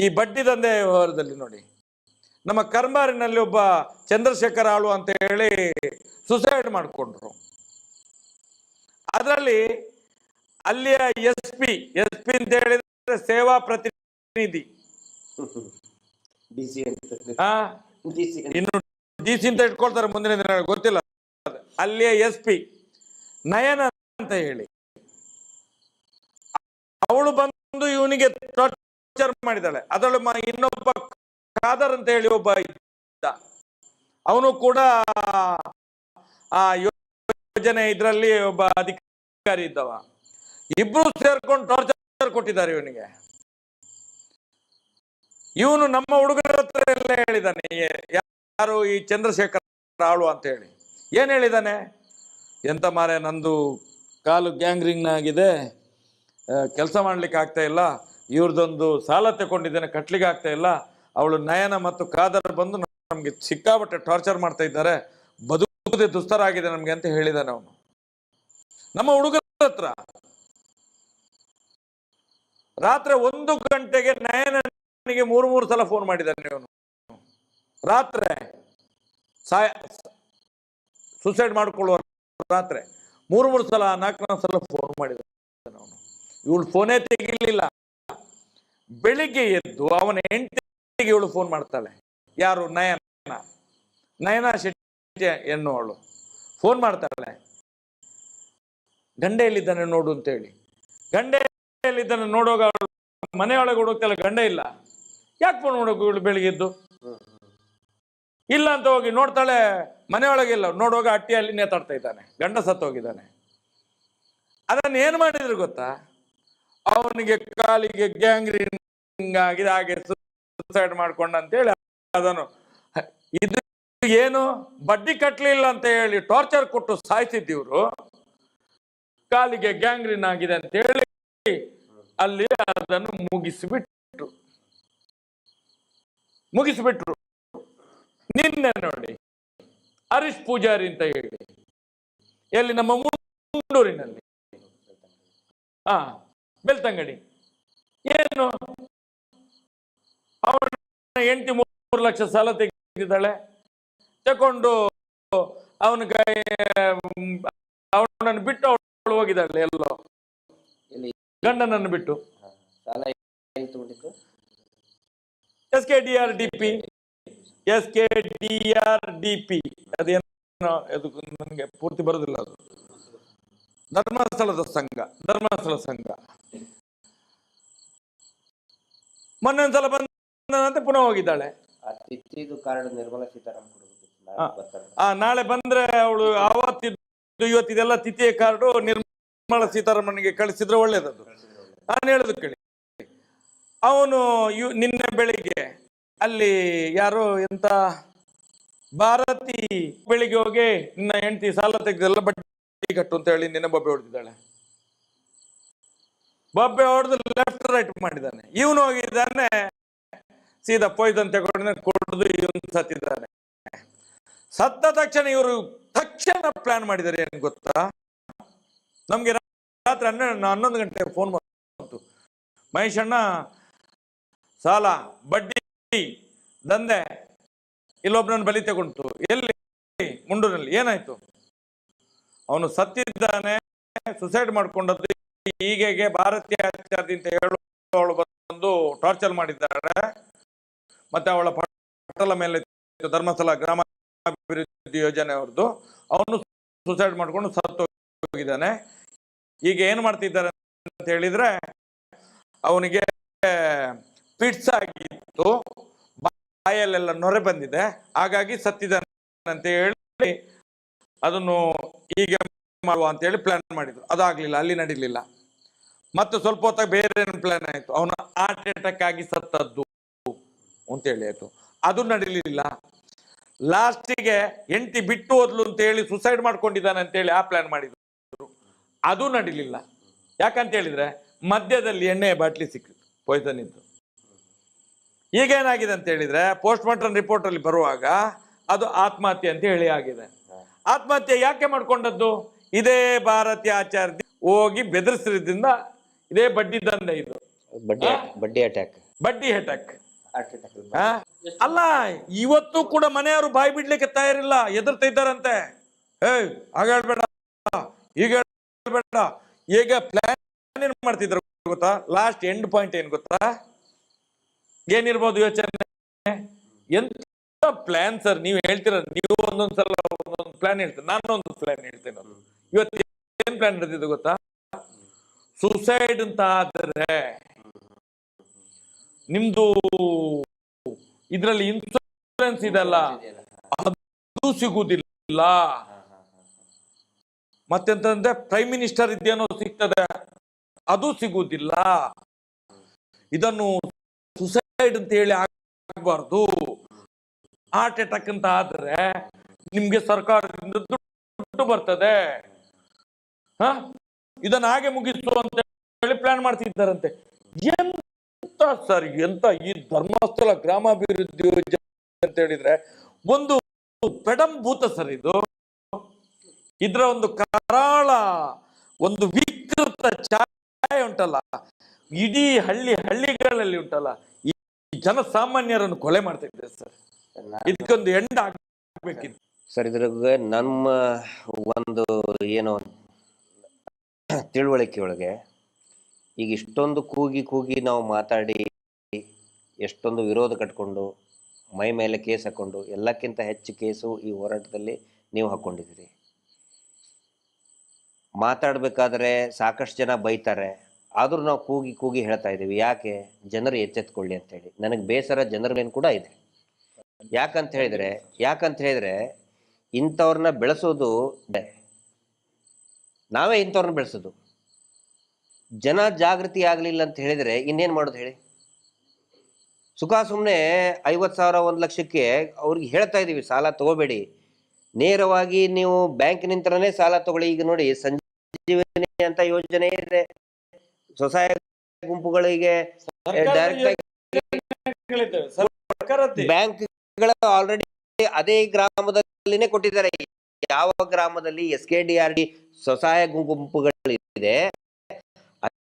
B: ಈ ಬಡ್ಡಿ ದಂಧೆ ವ್ಯವಹಾರದಲ್ಲಿ ನೋಡಿ, ನಮ್ಮ ಕರ್ಮಾರಿನಲ್ಲಿ ಒಬ್ಬ ಚಂದ್ರಶೇಖರ್ ಆಳು ಅಂತ ಹೇಳಿ ಸುಸೈಡ್ ಮಾಡಿಕೊಂಡ್ರು. ಅದರಲ್ಲಿ ಅಲ್ಲಿಯ SP ಅಂತ ಹೇಳಿದ್ರೆ ಸೇವಾ ಪ್ರತಿನಿಧಿ, ಇನ್ನು DC ಅಂತ ಇಟ್ಕೊಳ್ತಾರೆ ಮುಂದಿನ ದಿನ, ಗೊತ್ತಿಲ್ಲ. ಅಲ್ಲಿಯ SP ನಯನ ಅಂತ ಹೇಳಿ, ಅವಳು ಬಂದು ಇವನಿಗೆ ಟಾರ್ಚರ್ ಮಾಡಿದಾಳೆ. ಅದರೊಳಗೆ ಇನ್ನೊಬ್ಬ ಖಾದರ್ ಅಂತ ಹೇಳಿ ಒಬ್ಬ ಇದ್ದ, ಅವನು ಕೂಡ ಆ ಯೋಜನೆ ಇದರಲ್ಲಿ ಒಬ್ಬ ಅಧಿಕಾರಿ ಇದ್ದವ. ಇಬ್ರು ಸೇರ್ಕೊಂಡು ಟಾರ್ಚರ್ ಕೊಟ್ಟಿದ್ದಾರೆ ಇವನಿಗೆ. ಇವನು ನಮ್ಮ ಹುಡುಗರ ಹತ್ರ ಎಲ್ಲ ಹೇಳಿದಾನೆ, ಯಾರು ಈ ಚಂದ್ರಶೇಖರ್ ಆಳು ಅಂತ ಹೇಳಿ. ಏನ್ ಹೇಳಿದಾನೆ? ಎಂತ ಮಾರೆ, ನಂದು ಕಾಲು ಗ್ಯಾಂಗ್ರಿಂಗ್ ಆಗಿದೆ, ಕೆಲಸ ಮಾಡ್ಲಿಕ್ಕೆ ಆಗ್ತಾ ಇಲ್ಲ, ಇವ್ರದೊಂದು ಸಾಲ ತಗೊಂಡಿದ್ದೇನೆ, ಕಟ್ಲಿಕ್ಕೆ ಆಗ್ತಾ ಇಲ್ಲ, ಅವಳು ನಯನ ಮತ್ತು ಖಾದರ್ ಬಂದು ನಮ್ಗೆ ಸಿಕ್ಕಾಬಟ್ಟೆ ಟಾರ್ಚರ್ ಮಾಡ್ತಾ ಇದ್ದಾರೆ, ಬದುಕುದೇ ದುಸ್ತರ ಆಗಿದೆ ನಮ್ಗೆ ಅಂತ ಹೇಳಿದಾನೆ ಅವನು ನಮ್ಮ ಹುಡುಗರ ಹತ್ರ. ರಾತ್ರಿ 1 ಗಂಟೆಗೆ ನಯನನಿಗೆ 3 ಸಲ ಫೋನ್ ಮಾಡಿದ್ದಾನೆ ಅವನು. ರಾತ್ರಿ ಸುಸೈಡ್ ಮಾಡ್ಕೊಳ್ಳುವ ರಾತ್ರಿ 3 ಸಲ 4 ಸಲ ಫೋನ್ ಮಾಡಿದ್ದಾನೆ ಅವನು. ಇವಳು ಫೋನೇ ತೆಗಿಲಿಲ್ಲ. ಬೆಳಿಗ್ಗೆ ಎದ್ದು ಅವನ ಹೆಂಡತಿಗೆ ಇವಳು ಫೋನ್ ಮಾಡ್ತಾಳೆ. ಯಾರು? ನಯನ ಶೆಟ್ಟಿ ಎನ್ನುವಳು ಫೋನ್ ಮಾಡ್ತಾಳೆ, ಗಂಡ ಎಲ್ಲಿದ್ದಾನೆ ನೋಡು ಅಂತ ಹೇಳಿ. ಗಂಡ ಎಲ್ಲಿದ್ದಾನೆ ನೋಡುವಾಗ ಮನೆಯೊಳಗೆ ಹುಡುಕ್ತಾಳೆ, ಗಂಡ ಇಲ್ಲ. ಯಾಕೆ ಫೋನ್ ಮಾಡೋಕು ಇವಳು ಬೆಳಿಗ್ಗೆ ಎದ್ದು? ಇಲ್ಲ ಅಂತ ಹೋಗಿ ನೋಡ್ತಾಳೆ, ಮನೆಯೊಳಗಿಲ್ಲ. ನೋಡುವಾಗ ಅಟ್ಟಿಯಲ್ಲಿ ನೇತಾಡ್ತಾ ಇದ್ದಾನೆ, ಗಂಡ ಸತ್ತು ಹೋಗಿದ್ದಾನೆ. ಅದನ್ನು ಏನು ಮಾಡಿದ್ರು ಗೊತ್ತಾ? ಅವನಿಗೆ ಕಾಲಿಗೆ ಗ್ಯಾಂಗ್ರೀನ್ ಆಗಿದೆ, ಹಾಗೆ ಸುಸೈಡ್ ಮಾಡ್ಕೊಂಡ ಅಂತ ಹೇಳಿ ಅದನ್ನು, ಇದು ಏನು ಬಡ್ಡಿ ಕಟ್ಲಿಲ್ಲ ಅಂತ ಹೇಳಿ ಟಾರ್ಚರ್ ಕೊಟ್ಟು ಸಾಯಿಸಿದ್ದೀವ್ರು, ಕಾಲಿಗೆ ಗ್ಯಾಂಗ್ರೀನ್ ಆಗಿದೆ ಅಂತ ಹೇಳಿ ಅಲ್ಲಿ ಅದನ್ನು ಮುಗಿಸ್ಬಿಟ್ರು. ನಿನ್ನೆ ನೋಡಿ ಹರೀಶ್ ಪೂಜಾರಿ ಅಂತ ಹೇಳಿ, ಎಲ್ಲಿ ನಮ್ಮ ಮುಂಡೂರಿನಲ್ಲಿ, ಬೆಳ್ತಂಗಡಿ, ಏನು ಅವನ ಹೆಂಡತಿ 3 ಲಕ್ಷ ಸಾಲ ತೆಗೆದಿದ್ದಾಳೆ, ತಕೊಂಡು ಅವನನ್ನು ಬಿಟ್ಟು ಅವಳು ಹೋಗಿದ್ದಾಳೆ ಎಲ್ಲೋ, ಗಂಡನನ್ನು ಬಿಟ್ಟು. SKDRDP ಅದೇನೋ ನನಗೆ ಪೂರ್ತಿ ಬರೋದಿಲ್ಲ. ಅದು ಧರ್ಮಸ್ಥಳ ಸಂಘ. ಮೊನ್ನೆ ಒಂದ್ಸಲ ಬಂದಂತೆ ಪುನಃ ಹೋಗಿದ್ದಾಳೆ. ನಾಳೆ ಬಂದ್ರೆ ಅವಳು ಆವತ್ತಿದ್ದು ಇವತ್ತಿದೆಲ್ಲ ತಿಥಿಯ ಕಾರ್ಡು ನಿರ್ಮಲಾ ಸೀತಾರಾಮನ್ಗೆ ಕಳಿಸಿದ್ರೆ ಒಳ್ಳೇದದು. ನಾನು ಹೇಳುದು ಕೇಳಿ, ಅವನು ನಿನ್ನೆ ಬೆಳಿಗ್ಗೆ ಅಲ್ಲಿ ಯಾರೋ ಎಂತ ಭಾರತಿ ಬೆಳಿಗ್ಗೆ ಹೋಗಿ ನಿನ್ನ ಹೆಂಡತಿ ಸಾಲ ತೆಗೆದೆಲ್ಲ ಬಡ್ಡಿ ಕಟ್ಟು ಅಂತ ಹೇಳಿ ನಿನ್ನೆ ಬೊಬ್ಬೆ ಹೊಡೆದಿದ್ದಾಳೆ. ಬೊಬ್ಬೆ ಹೊಡೆದು ಲೆಫ್ಟ್ ರೈಟ್ ಮಾಡಿದ್ದಾನೆ. ಇವನು ಹೋಗಿದ್ದಾನೆ ಸೀದಾ ಪೊಯ್ದನ್ ತಗೊಂಡು ಕೊಡದು ಇವನು ಸತ್ತಿದ್ದಾನೆ. ಸತ್ತ ತಕ್ಷಣ ಇವರು ತಕ್ಷಣ ಪ್ಲಾನ್ ಮಾಡಿದ್ದಾರೆ. ಏನ್ ಗೊತ್ತಾ, ನಮ್ಗೆ ರಾತ್ರಿ 11 ಗಂಟೆ ಫೋನ್ ಬಂತು. ಮಹೇಶಣ್ಣ ಸಾಲ ಬಡ್ಡಿ ದಂಧೆ ಇಲ್ಲೊಬ್ಬನನ್ನು ಬಲಿ ತಗೊಂಡು ಎಲ್ಲಿ ಮುಂಡೂರಿನಲ್ಲಿ ಏನಾಯ್ತು, ಅವನು ಸತ್ತಿದ್ದಾನೆ, ಸುಸೈಡ್ ಮಾಡ್ಕೊಂಡದ್ದು. ಹೀಗೆ ಭಾರತೀಯ ಆಚಾರ್ಯ ಅಂತ ಹೇಳುವವಳು ಬಂದು ಟಾರ್ಚರ್ ಮಾಡಿದ್ದಾಳೆ. ಮತ್ತೆ ಅವಳ ಪಟಲ ಮೇಲೆ ಧರ್ಮಸ್ಥಳ ಗ್ರಾಮಾಭಿವೃದ್ಧಿ ಯೋಜನೆ ಅವ್ರದ್ದು. ಅವನು ಸುಸೈಡ್ ಮಾಡ್ಕೊಂಡು ಸತ್ತು ಹೋಗಿದ್ದಾನೆ. ಈಗ ಏನ್ ಮಾಡ್ತಿದ್ದಾರೆ ಅಂತ ಹೇಳಿದ್ರೆ, ಅವನಿಗೆ ಪಿಟ್ಸ್ ಆಗಿತ್ತು, ಬಾಯಲ್ಲೆಲ್ಲ ನೊರೆ ಬಂದಿದೆ, ಹಾಗಾಗಿ ಸತ್ತಿದ್ದಾನೆ ಅಂತ ಹೇಳಿ ಅದನ್ನು ಹೀಗೆ ಮಾಡುವ ಅಂತ ಹೇಳಿ ಪ್ಲಾನ್ ಮಾಡಿದ್ರು. ಅದಾಗ್ಲಿಲ್ಲ, ಅಲ್ಲಿ ನಡೀಲಿಲ್ಲ. ಮತ್ತೆ ಸ್ವಲ್ಪ ಹೊತ್ತಾಗ ಬೇರೆ ಪ್ಲಾನ್ ಆಯ್ತು, ಅವನು ಹಾರ್ಟ್ ಅಟ್ಯಾಕ್ ಆಗಿ ಸತ್ತದ್ದು ಅಂತ ಹೇಳಿ ಆಯ್ತು, ಅದು ನಡೀಲಿಲ್ಲ. ಲಾಸ್ಟಿಗೆ ಹೆಂಡತಿ ಬಿಟ್ಟು ಹೋದ್ಲು ಅಂತ ಹೇಳಿ ಸುಸೈಡ್ ಮಾಡ್ಕೊಂಡಿದ್ದಾನೆ ಅಂತ ಹೇಳಿ ಆ ಪ್ಲಾನ್ ಮಾಡಿದ್ರು, ಅದು ನಡೀಲಿಲ್ಲ. ಯಾಕಂತ ಹೇಳಿದ್ರೆ ಮಧ್ಯದಲ್ಲಿ ಎಣ್ಣೆಯ ಬಾಟ್ಲಿ ಸಿಕ್ಕಿತು, ಪಾಯ್ಸನ್ ಇದ್ದು. ಈಗೇನಾಗಿದೆ ಅಂತ ಹೇಳಿದ್ರೆ ಪೋಸ್ಟ್ ಮಾರ್ಟಮ್ ರಿಪೋರ್ಟ್ ಅಲ್ಲಿ ಬರುವಾಗ ಅದು ಆತ್ಮಹತ್ಯೆ ಅಂತ ಹೇಳಿ ಆಗಿದೆ. ಆತ್ಮಹತ್ಯೆ ಯಾಕೆ ಮಾಡ್ಕೊಂಡದ್ದು? ಇದೇ ಭಾರತೀಯ ಆಚಾರ್ಯ ಹೋಗಿ ಬೆದರಿಸಿದ್ರಿಂದ ಇದೇ ಬಡ್ಡಿ ದಂಧೆ, ಇದು ಬಡ್ಡಿ ಅಟ್ಯಾಕ್. ಅಲ್ಲ, ಇವತ್ತು ಕೂಡ ಮನೆಯವರು ಬಾಯಿ ಬಿಡ್ಲಿಕ್ಕೆ ತಯಾರಿಲ್ಲ, ಎದುರ್ತಾ ಇದ್ದಾರಂತೆ. ಹಾಗ ಹೇಳ್ಬೇಡ, ಈಗ ಹೇಳ್ಬೇಡ. ಈಗ ಪ್ಲಾನ್ ಏನ್ ಮಾಡ್ತಿದ್ರು ಗೊತ್ತಾ? ಲಾಸ್ಟ್ ಎಂಡ್ ಪಾಯಿಂಟ್ ಏನ್ ಗೊತ್ತಾ? ಏನಿರ್ಬೋದು ಯೋಚನೆ? ಎಂತ ಪ್ಲಾನ್ ಸರ್ ನೀವು ಹೇಳ್ತೀರ. ನೀವು ಒಂದೊಂದ್ಸಲ ಒಂದೊಂದು ಪ್ಲಾನ್ ಹೇಳ್ತೀರ, ನಾನು ಒಂದು ಪ್ಲಾನ್ ಹೇಳ್ತೇನೆ. ಇವತ್ತು ಏನ್ ಪ್ಲಾನ್ ನಡೆದಿದ್ದು ಗೊತ್ತಾ? ಸುಸೈಡ್ ಅಂತ ಆದ್ರೆ ನಿಮ್ದು ಇದ್ರಲ್ಲಿ ಇನ್ಶೂರೆನ್ಸ್ ಇದೆಲ್ಲ ಅದು ಸಿಗುವುದಿಲ್ಲ. ಮತ್ತೆಂತಂದ್ರೆ ಪ್ರೈಮ್ ಮಿನಿಸ್ಟರ್ ಇದೇನೋ ಸಿಗ್ತದೆ, ಅದು ಸಿಗುವುದಿಲ್ಲ. ಇದನ್ನು ಸುಸೈಡ್ ಅಂತ ಹೇಳಿ ಆಗಬಾರ್ದು. ಹಾರ್ಟ್ ಅಟ್ಯಾಕ್ ಅಂತ ಆದ್ರೆ ನಿಮ್ಗೆ ಸರ್ಕಾರದಿಂದ ದುಡ್ಡು ಬರ್ತದೆ. ಇದನ್ನ ಹಾಗೆ ಮುಗಿಸು ಅಂತ ಹೇಳಿ ಪ್ಲಾನ್ ಮಾಡ್ತಿದ್ದಾರಂತೆ. ಎಂತ ಸರ್, ಎಂತ ಈ ಧರ್ಮಸ್ಥಳ ಗ್ರಾಮಾಭಿವೃದ್ಧಿ ಯೋಜನೆ ಅಂತ ಹೇಳಿದ್ರೆ ಒಂದು ಪೆಡಂಭೂತ ಸರ್ ಇದು. ಇದ್ರ ಒಂದು ಕರಾಳ ಒಂದು ವಿಕೃತ ಛಾಯೆ ಉಂಟಲ್ಲ, ಇಡೀ ಹಳ್ಳಿಗಳಲ್ಲಿ ಉಂಟಲ್ಲ, ಈ ಜನಸಾಮಾನ್ಯರನ್ನು ಕೊಲೆ ಮಾಡ್ತಾ ಇದ್ದಾರೆ ಸರ್. ಇದಕ್ಕೊಂದು ಎಂಡ್ ಆಗ್ಬೇಕಿತ್ತು
C: ಸರ್. ಇದ್ರಾಗ ನಮ್ಮ ಒಂದು ಏನೋ ತಿಳುವಳಿಕೆ ಒಳಗೆ ಈಗ ಇಷ್ಟೊಂದು ಕೂಗಿ ನಾವು ಮಾತಾಡಿ ಎಷ್ಟೊಂದು ವಿರೋಧ ಕಟ್ಕೊಂಡು ಮೈ ಮೇಲೆ ಕೇಸ್ ಹಾಕೊಂಡು, ಎಲ್ಲಕ್ಕಿಂತ ಹೆಚ್ಚು ಕೇಸು ಈ ಹೋರಾಟದಲ್ಲಿ ನೀವು ಹಾಕ್ಕೊಂಡಿದ್ದೀರಿ. ಮಾತಾಡಬೇಕಾದ್ರೆ ಸಾಕಷ್ಟು ಜನ ಬೈತಾರೆ, ಆದರೂ ನಾವು ಕೂಗಿ ಹೇಳ್ತಾ ಇದ್ದೀವಿ. ಯಾಕೆ? ಜನರು ಎಚ್ಚೆತ್ಕೊಳ್ಳಿ ಅಂತೇಳಿ. ನನಗೆ ಬೇಸರ ಜನರ ಮೇಲೆ ಕೂಡ ಇದೆ. ಯಾಕಂತ ಹೇಳಿದ್ರೆ ಇಂಥವ್ರನ್ನ ಬೆಳೆಸೋದು ನಾವೇ, ಇಂಥವ್ರನ್ನ ಬೆಳೆಸೋದು. ಜನ ಜಾಗೃತಿ ಆಗಲಿಲ್ಲ ಅಂತ ಹೇಳಿದ್ರೆ ಇನ್ನೇನು ಮಾಡೋದು ಹೇಳಿ? ಸುಖ ಸುಮ್ಮನೆ 50,000 1 ಲಕ್ಷಕ್ಕೆ ಅವ್ರಿಗೆ ಹೇಳ್ತಾ ಇದ್ದೀವಿ, ಸಾಲ ತಗೋಬೇಡಿ, ನೇರವಾಗಿ ನೀವು ಬ್ಯಾಂಕಿನಿಂದನೇ ಸಾಲ ತಗೊಳ್ಳಿ. ಈಗ ನೋಡಿ, ಸಂಜೀವನಿ ಅಂತ ಯೋಜನೆ ಇದೆ, ಸ್ವಸಹಾಯ ಗುಂಪುಗಳಿಗೆ ಬ್ಯಾಂಕ್ಗಳ ಆಲ್ರೆಡಿ ಅದೇ ಗ್ರಾಮದಲ್ಲಿನೇ ಕೊಟ್ಟಿದ್ದಾರೆ. ಯಾವ ಗ್ರಾಮದಲ್ಲಿ SKDRD ಸ್ವಸಹಾಯ ಗುಂಪುಗಳಿದೆ,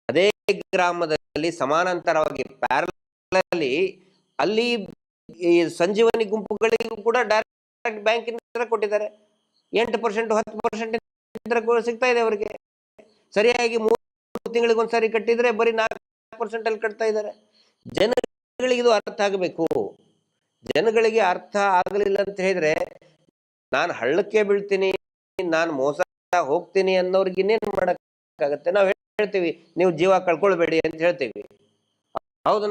C: ಅದೇ ಗ್ರಾಮದಲ್ಲಿ ಸಮಾನಾಂತರವಾಗಿ ಪ್ಯಾರಲಲ್ಲಿ ಅಲ್ಲಿ ಈ ಸಂಜೀವನಿ ಗುಂಪುಗಳಿಗೂ ಕೂಡ ಡೈರೆಕ್ಟ್ ಬ್ಯಾಂಕಿಂದ ಕೊಟ್ಟಿದ್ದಾರೆ. 8% 10% ಸಿಗ್ತಾ ಇದೆ ಅವರಿಗೆ. ಸರಿಯಾಗಿ 3 ತಿಂಗಳಿಗೊಂದ್ಸರಿ ಕಟ್ಟಿದ್ರೆ ಬರೀ 4% ಅಲ್ಲಿ ಕಟ್ತಾ ಇದ್ದಾರೆ. ಜನಗಳಿಗೆ ಇದು ಅರ್ಥ ಆಗಬೇಕು. ಜನಗಳಿಗೆ ಅರ್ಥ ಆಗಲಿಲ್ಲ ಅಂತ ಹೇಳಿದ್ರೆ ನಾನು ಹಳ್ಳಕ್ಕೆ ಬೀಳ್ತೀನಿ, ನಾನು ಮೋಸ ಹೋಗ್ತೀನಿ ಅನ್ನೋರ್ಗೆ ಇನ್ನೇನು ಮಾಡಕ್ಕಾಗತ್ತೆ? ನಾವು ಹೇಳ್ತೀವಿ ನೀವು ಜೀವ ಕಳ್ಕೊಳ್ಬೇಡಿ ಅಂತ ಹೇಳ್ತೀವಿ. ಹೌದು,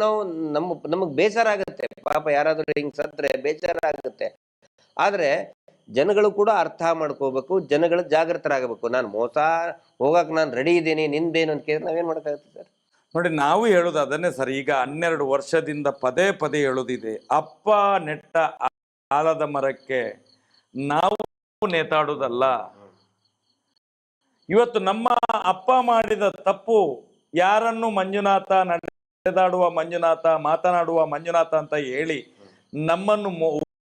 C: ನಮಗ್ ಬೇಸರ ಆಗುತ್ತೆ, ಪಾಪ ಯಾರಾದ್ರೂ ಹಿಂಗ್ ಸತ್ರೆ ಬೇಸರ ಆಗುತ್ತೆ. ಆದ್ರೆ ಜನಗಳು ಕೂಡ ಅರ್ಥ ಮಾಡ್ಕೋಬೇಕು, ಜನಗಳು ಜಾಗೃತರಾಗಬೇಕು. ನಾನು ಮೋಸ ಹೋಗಕ್ ನಾನು ರೆಡಿ ಇದ್ದೀನಿ, ನಿಂದೇನು ಅಂತ ಕೇಳಿದ್ರೆ ನಾವೇನ್ ಮಾಡಕ್ಕಾಗುತ್ತೆ ಸರ್?
B: ನೋಡಿ, ನಾವು ಹೇಳೋದು ಅದನ್ನೇ ಸರ್. ಈಗ 12 ವರ್ಷದಿಂದ ಪದೇ ಹೇಳೋದಿದೆ, ಅಪ್ಪ ನೆಟ್ಟ ಆಲದ ಮರಕ್ಕೆ ನಾವು ನೇತಾಡುವುದಲ್ಲ. ಇವತ್ತು ನಮ್ಮ ಅಪ್ಪ ಮಾಡಿದ ತಪ್ಪು ಯಾರನ್ನು ಮಂಜುನಾಥ, ನಡೆದಾಡುವ ಮಂಜುನಾಥ, ಮಾತನಾಡುವ ಮಂಜುನಾಥ ಅಂತ ಹೇಳಿ ನಮ್ಮನ್ನು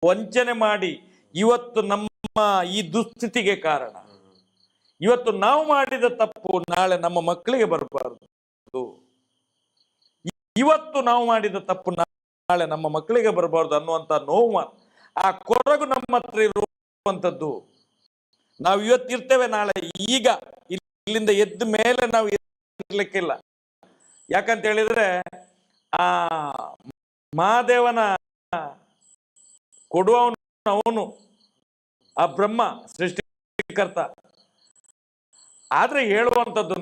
B: ವಂಚನೆ ಮಾಡಿ ಇವತ್ತು ನಮ್ಮ ಈ ದುಸ್ಥಿತಿಗೆ ಕಾರಣ. ಇವತ್ತು ನಾವು ಮಾಡಿದ ತಪ್ಪು ನಾಳೆ ನಮ್ಮ ಮಕ್ಕಳಿಗೆ ಬರಬಾರದು. ಇವತ್ತು ನಾವು ಮಾಡಿದ ತಪ್ಪು ನಾಳೆ ನಮ್ಮ ಮಕ್ಕಳಿಗೆ ಬರಬಾರ್ದು ಅನ್ನುವಂತ ನೋವು, ಆ ಕೊರಗು ನಮ್ಮ ಹತ್ರ ಇರುವಂತದ್ದು. ನಾವು ಇವತ್ತಿರ್ತೇವೆ, ನಾಳೆ ಈಗ ಇಲ್ಲಿಂದ ಎದ್ದ ಮೇಲೆ ನಾವು ಇರ್ಲಿಕ್ಕಿಲ್ಲ. ಯಾಕಂತ ಹೇಳಿದ್ರೆ ಆ ಮಹಾದೇವನ ಕೊಡುವವನು ಅವನು, ಆ ಬ್ರಹ್ಮ ಸೃಷ್ಟಿಕರ್ತ. ಆದ್ರೆ ಹೇಳುವಂಥದ್ದು,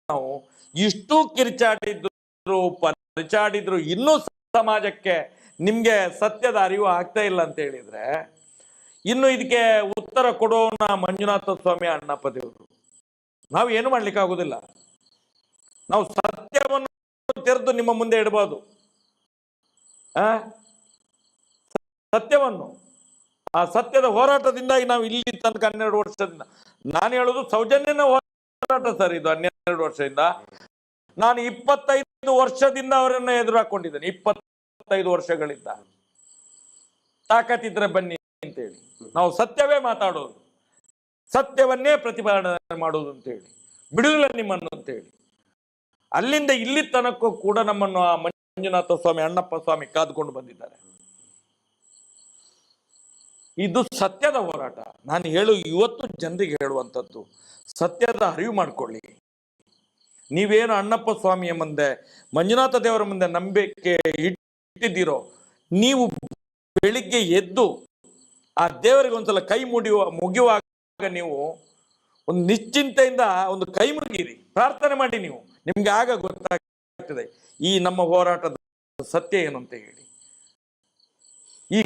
B: ನಾವು ಇಷ್ಟು ಕಿರ್ಚಾಡಿದ್ರು ಪರಿಚಾಡಿದ್ರು ಇನ್ನೂ ಸಮಾಜಕ್ಕೆ ನಿಮ್ಗೆ ಸತ್ಯದ ಅರಿವು ಆಗ್ತಾ ಇಲ್ಲ ಅಂತ ಹೇಳಿದ್ರೆ, ಇನ್ನು ಇದಕ್ಕೆ ಉತ್ತರ ಕೊಡೋಣ ಮಂಜುನಾಥ ಸ್ವಾಮಿ ಅಣ್ಣಪ್ಪ ದೇವರು. ನಾವು ಏನು ಮಾಡ್ಲಿಕ್ಕೆ ಆಗುದಿಲ್ಲ. ನಾವು ಸತ್ಯವನ್ನು ತೆರೆದು ನಿಮ್ಮ ಮುಂದೆ ಇಡಬಹುದು. ಸತ್ಯವನ್ನು, ಆ ಸತ್ಯದ ಹೋರಾಟದಿಂದಾಗಿ ನಾವು ಇಲ್ಲಿ ತನಕ 12 ವರ್ಷದಿಂದ, ನಾನು ಹೇಳುದು ಸೌಜನ್ಯನ ಹೋರಾಟ ಸರ್ ಇದು. 12 ವರ್ಷದಿಂದ ನಾನು 25 ವರ್ಷದಿಂದ ಅವರನ್ನ ಎದುರು ಹಾಕೊಂಡಿದ್ದೇನೆ. 25 ವರ್ಷಗಳಿಂದ. ತಾಕತ್ತಿದ್ರೆ ಬನ್ನಿ ಅಂತೇಳಿ ನಾವು ಸತ್ಯವೇ ಮಾತಾಡೋದು, ಸತ್ಯವನ್ನೇ ಪ್ರತಿಪಾದನೆ ಮಾಡೋದು ಅಂತೇಳಿ, ಬಿಡುವುದಿಲ್ಲ ನಿಮ್ಮನ್ನು ಅಂತೇಳಿ. ಅಲ್ಲಿಂದ ಇಲ್ಲಿ ತನಕೂ ಕೂಡ ನಮ್ಮನ್ನು ಆ ಮಂಜುನಾಥ ಸ್ವಾಮಿ, ಅಣ್ಣಪ್ಪ ಸ್ವಾಮಿ ಕಾದುಕೊಂಡು ಬಂದಿದ್ದಾರೆ. ಇದು ಸತ್ಯದ ಹೋರಾಟ. ನಾನು ಇವತ್ತು ಜನರಿಗೆ ಹೇಳುವಂಥದ್ದು, ಸತ್ಯದ ಅರಿವು ಮಾಡಿಕೊಳ್ಳಿ. ನೀವೇನು ಅಣ್ಣಪ್ಪ ಸ್ವಾಮಿಯ ಮುಂದೆ, ಮಂಜುನಾಥ ದೇವರ ಮುಂದೆ ನಂಬಿಕೆ ಇಟ್ಟಿದ್ದೀರೋ, ನೀವು ಬೆಳಿಗ್ಗೆ ಎದ್ದು ಆ ದೇವರಿಗೆ ಒಂದ್ಸಲ ಕೈ ಮುಗಿಯುವಾಗ ನೀವು ಒಂದು ನಿಶ್ಚಿಂತೆಯಿಂದ ಒಂದು ಕೈ ಮುಗಿರಿ, ಪ್ರಾರ್ಥನೆ ಮಾಡಿ. ನಿಮ್ಗೆ ಆಗ ಗೊತ್ತಾಗ್ತದೆ ಈ ನಮ್ಮ ಹೋರಾಟದ ಸತ್ಯ ಏನು ಅಂತ ಹೇಳಿ. ಈ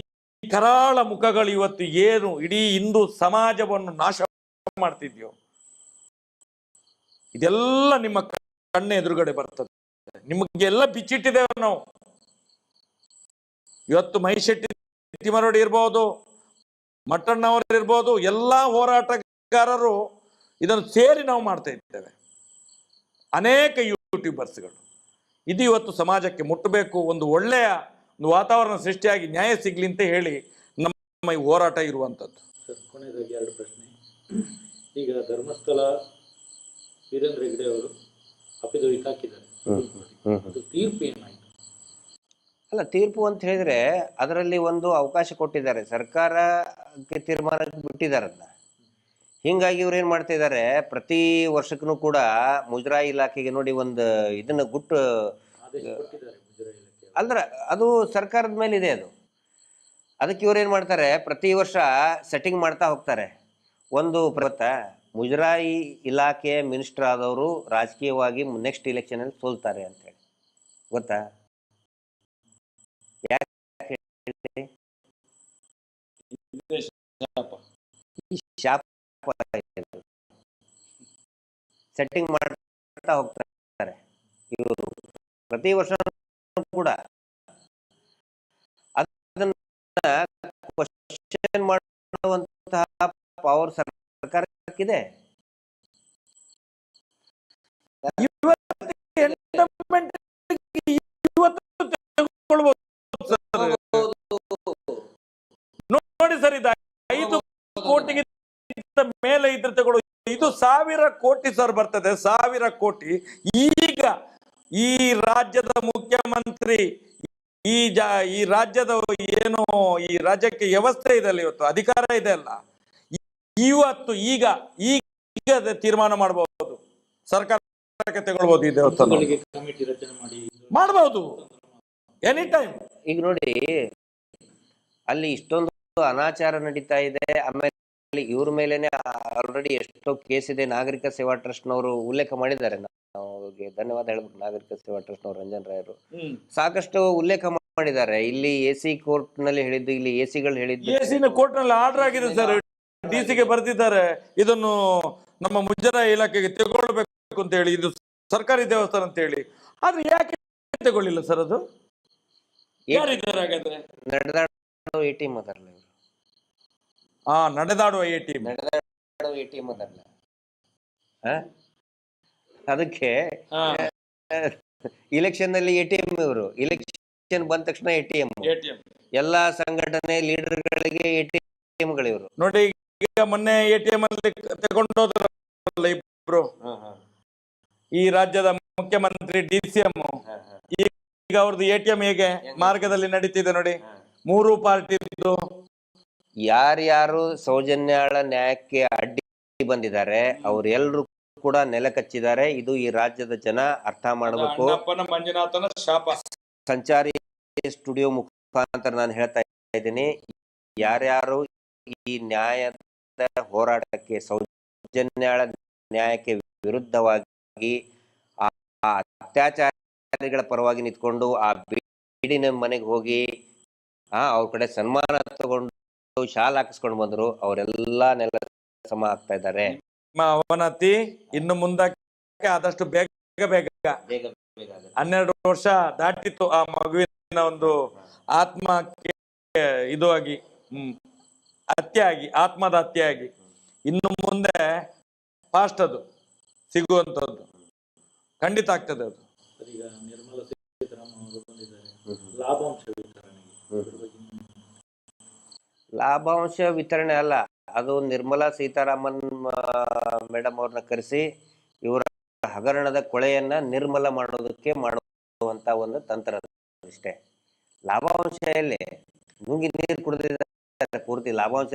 B: ಕರಾಳ ಮುಖಗಳು ಇವತ್ತು ಏನು ಇಡೀ ಹಿಂದೂ ಸಮಾಜವನ್ನು ನಾಶ ಮಾಡ್ತಿದ್ಯೋ, ಇದೆಲ್ಲ ನಿಮ್ಮ ಕಣ್ಣ ಎದುರುಗಡೆ ಬರ್ತದೆ. ನಿಮಗೆಲ್ಲ ಬಿಚ್ಚಿಟ್ಟಿದ್ದೇವೆ ನಾವು. ಇವತ್ತು ಮಹಿಶೆಟ್ಟಿ ತಿಮರೋಡಿ ಇರ್ಬೋದು, ಮಟ್ಟಣ್ಣವರು ಇರ್ಬೋದು, ಎಲ್ಲಾ ಹೋರಾಟಗಾರರು ಇದನ್ನು ಸೇರಿ ನಾವು ಮಾಡ್ತಾ ಇದ್ದೇವೆ. ಅನೇಕ ಯೂಟ್ಯೂಬರ್ಸ್ಗಳು. ಇದು ಇವತ್ತು ಸಮಾಜಕ್ಕೆ ಮುಟ್ಟಬೇಕು, ಒಂದು ಒಳ್ಳೆಯ ಒಂದು ವಾತಾವರಣ ಸೃಷ್ಟಿಯಾಗಿ ನ್ಯಾಯ ಸಿಗ್ಲಿ ಅಂತ ಹೇಳಿ ನಮ್ಮ ಈ ಹೋರಾಟ ಇರುವಂಥದ್ದು.
A: ಸರ್, ಕೊನೆಯದಾಗಿ 2 ಪ್ರಶ್ನೆ. ಈಗ ಧರ್ಮಸ್ಥಳ ವೀರೇಂದ್ರ ಹೆಗ್ಗಡೆ ಅವರು ಅಫಿಡವಿಟ್ ಹಾಕಿದ್ದಾರೆ, ಅದು ತೀರ್ಪು ಏನಾಯ್ತು?
C: ಅಲ್ಲ, ತೀರ್ಪು ಅಂತ ಹೇಳಿದ್ರೆ ಅದರಲ್ಲಿ ಒಂದು ಅವಕಾಶ ಕೊಟ್ಟಿದ್ದಾರೆ, ಸರ್ಕಾರಕ್ಕೆ ತೀರ್ಮಾನಕ್ಕೆ ಬಿಟ್ಟಿದ್ದಾರೆ ಅದನ್ನ. ಹಿಂಗಾಗಿ ಇವ್ರು ಏನ್ ಮಾಡ್ತಾ ಇದ್ದಾರೆ, ಪ್ರತಿ ವರ್ಷಕ್ಕೂ ಕೂಡ ಮುಜರಾಯಿ ಇಲಾಖೆಗೆ ನೋಡಿ ಒಂದು ಇದನ್ನ ಗುಟ್ಟು ಅಲ್ದ್ರ, ಅದು ಸರ್ಕಾರದ ಮೇಲೆ ಇದೆ ಅದು. ಅದಕ್ಕೆ ಇವ್ರು ಏನ್ ಮಾಡ್ತಾರೆ, ಪ್ರತಿ ವರ್ಷ ಸೆಟ್ಟಿಂಗ್ ಮಾಡ್ತಾ ಹೋಗ್ತಾರೆ. ಒಂದು ಮುಜರಾಯಿ ಇಲಾಖೆ ಮಿನಿಸ್ಟರ್ ಆದವರು ರಾಜಕೀಯವಾಗಿ ನೆಕ್ಸ್ಟ್ ಎಲೆಕ್ಷನ್ ಅಲ್ಲಿ ಸೋಲ್ತಾರೆ ಅಂತ ಹೇಳಿ ಗೊತ್ತಾ? ಸೆಟ್ಟಿಂಗ್ ಮಾಡ್ತಾ ಹೋಗ್ತಾರೆ ಇವರು ಪ್ರತಿ ವರ್ಷ ಕೂಡ. ಅದನ್ನ ಕ್ವಶ್ಚನ್ ಮಾಡುವಂತಹ ಪವರ್ ಸರ್ಕಾರಕ್ಕಿದೆ.
B: ನೋಡಿ ಸರ್, ಇದು 5 ಕೋಟಿಗೆ ಮೇಲೆ ಇದ್ರೆ ತಗೊಳ್ಳೋ, ಇದು 1000 ಕೋಟಿ ಸರ್ ಬರ್ತದೆ, 1000 ಕೋಟಿ. ಈಗ ಈ ರಾಜ್ಯದ ಮುಖ್ಯಮಂತ್ರಿ, ಈ ರಾಜ್ಯದ ಏನು ಈ ರಾಜ್ಯಕ್ಕೆ ವ್ಯವಸ್ಥೆ ಇದೆ ಅಲ್ಲ, ಇವತ್ತು ಅಧಿಕಾರ ಇದೆ ಅಲ್ಲ, ಇವತ್ತು ಈಗ ತೀರ್ಮಾನ ಮಾಡಬಹುದು, ಸರ್ಕಾರಕ್ಕೆ ತಗೊಳ್ಬಹುದು, ಈ ದೇವಸ್ಥಾನಗಳಿಗೆ
A: ಕಮಿಟಿ ರಚನೆ ಮಾಡಿ
B: ಮಾಡಬಹುದು ಎನಿ ಟೈಮ್.
C: ಈಗ ನೋಡಿ, ಅಲ್ಲಿ ಇಷ್ಟೊಂದು ಅನಾಚಾರ ನಡೀತಾ ಇದೆ. ಆಮೇಲೆ ಇವ್ರ ಮೇಲೆನೆ ಆಲ್ರೆಡಿ ಎಷ್ಟೋ ಕೇಸ್ ಇದೆ. ನಾಗರಿಕ ಸೇವಾ ಟ್ರಸ್ಟ್ನವರು ಉಲ್ಲೇಖ ಮಾಡಿದ್ದಾರೆ. ನಾವು ಅವ್ರಿಗೆ ಧನ್ಯವಾದ ಹೇಳ್ಬೇಕು. ನಾಗರಿಕ ಸೇವಾ ಟ್ರಸ್ಟ್ನವರು ರಂಜನ್ ರಾಯರು ಸಾಕಷ್ಟು ಉಲ್ಲೇಖ ಮಾಡಿದ್ದಾರೆ. ಇಲ್ಲಿ AC ಕೋರ್ಟ್ ನಲ್ಲಿ ಹೇಳಿದ್ದು, ಇಲ್ಲಿ AC ಹೇಳಿದ್ದು,
B: ಕೋರ್ಟ್ ನಲ್ಲಿ ಆರ್ಡರ್ ಆಗಿದೆ ಸರ್, DC ಗೆ ಬರ್ತಿದ್ದಾರೆ, ಇದನ್ನು ನಮ್ಮ ಮುಜರಾಯಿ ಇಲಾಖೆಗೆ ತಗೊಳ್ಬೇಕು ಅಂತ ಹೇಳಿ, ಇದು ಸರ್ಕಾರಿ ದೇವಸ್ಥಾನ ಅಂತ ಹೇಳಿ. ಆದ್ರೆ ಯಾಕೆ ತಗೊಳ್ಳಿಲ್ಲ ಸರ್? ಅದು ಯಾರಿದ್ದಾರೆ ಹಾಗಾದ್ರೆ?
C: ನಡೆದಾಡುವ ATM ಅದರಲ್ಲ ಇವರು.
B: ನಡೆದಾಡುವ ATM
C: ಅದರಲ್ಲ. ಅದಕ್ಕೆ ಇಲೆಕ್ಷನ್ ನಲ್ಲಿ ATM ಇವರು, ಇಲೆಕ್ಷನ್ ಬಂದ ತಕ್ಷಣ ATM.
B: ATM
C: ಎಲ್ಲಾ ಸಂಘಟನೆ ಲೀಡರ್ಗಳಿಗೆ ATMಗಳಿವರು
B: ನೋಡಿ. ಈಗ ಮೊನ್ನೆ ATM ಅಲ್ಲಿ ತಗೊಂಡೋದ್ರಲ್ಲ ಇಬ್ರು, ಈ ರಾಜ್ಯದ ಮುಖ್ಯಮಂತ್ರಿ DCM. ಈಗ ಅವ್ರದ್ದು ATM ಹೇಗೆ ಮಾರ್ಗದಲ್ಲಿ ನಡೀತಿದೆ ನೋಡಿ. 3 ಪಾರ್ಟಿ
C: ಯಾರ್ಯಾರು ಸೌಜನ್ಯಾಳ ನ್ಯಾಯಕ್ಕೆ ಅಡ್ಡಿ ಬಂದಿದ್ದಾರೆ ಅವರೆಲ್ಲರೂ ಕೂಡ ನೆಲ ಕಚ್ಚಿದ್ದಾರೆ. ಇದು ಈ ರಾಜ್ಯದ ಜನ ಅರ್ಥ ಮಾಡಬೇಕು.
B: ಮಂಜುನಾಥನ ಶಾಪ.
C: ಸಂಚಾರಿ ಸ್ಟುಡಿಯೋ ಮುಖಾಂತರ ನಾನು ಹೇಳ್ತಾ ಇದ್ದೀನಿ, ಯಾರ್ಯಾರು ಈ ನ್ಯಾಯದ ಹೋರಾಟಕ್ಕೆ, ಸೌಜನ್ಯಾಳ ನ್ಯಾಯಕ್ಕೆ ವಿರುದ್ಧವಾಗಿ ಆ ಅತ್ಯಾಚಾರಿಗಳ ಪರವಾಗಿ ನಿಂತ್ಕೊಂಡು ಆ ಬೀಡಿನ ಮನೆಗೆ ಹೋಗಿ ಅವ್ರ ಕಡೆ ಸನ್ಮಾನ ತಗೊಂಡು ಶಾಲ್ ಹಾಕಿಸ್ಕೊಂಡು ಬಂದ್ರು, ಅವರೆಲ್ಲ ನೆಲ ಸಮ ಆಗ್ತಾ ಇದ್ದಾರೆ.
B: ಅವನತಿ ಇನ್ನು ಮುಂದಕ್ಕೆ ಆದಷ್ಟು ಬೇಗ ಬೇಗ 12 ವರ್ಷ ದಾಟಿತ್ತು ಆ ಮಗುವಿನ ಒಂದು ಆತ್ಮಕ್ಕೆ ಇದು ಆಗಿ ಹತ್ಯೆ ಆಗಿ, ಆತ್ಮದ ಹತ್ಯೆ ಆಗಿ. ಇನ್ನು ಮುಂದೆ ಫಾಸ್ಟ್ ಅದು ಸಿಗುವಂತದ್ದು ಖಂಡಿತ ಆಗ್ತದೆ. ಅದು
A: ಈಗ ನಿರ್ಮಲಾ ಸೀತಾರಾಮನ್ ಅವರು ಬಂದಿದ್ದಾರೆ, ಲಾಭಾಂಶ
C: ಲಾಭಾಂಶ ವಿತರಣೆ ಅಲ್ಲ, ಅದು ನಿರ್ಮಲಾ ಸೀತಾರಾಮನ್ ಮೇಡಮ್ ಅವ್ರನ್ನ ಕರೆಸಿ ಇವರ ಹಗರಣದ ಕೊಳೆಯನ್ನ ನಿರ್ಮಲ ಮಾಡೋದಕ್ಕೆ ಮಾಡುವಂತ ಒಂದು ತಂತ್ರ ಅಷ್ಟೇ. ಲಾಭಾಂಶ ಎಲ್ಲಿ? ನುಂಗಿ ನೀರು ಕುಡಿದಿದ್ದಾರೆ ಪೂರ್ತಿ. ಲಾಭಾಂಶ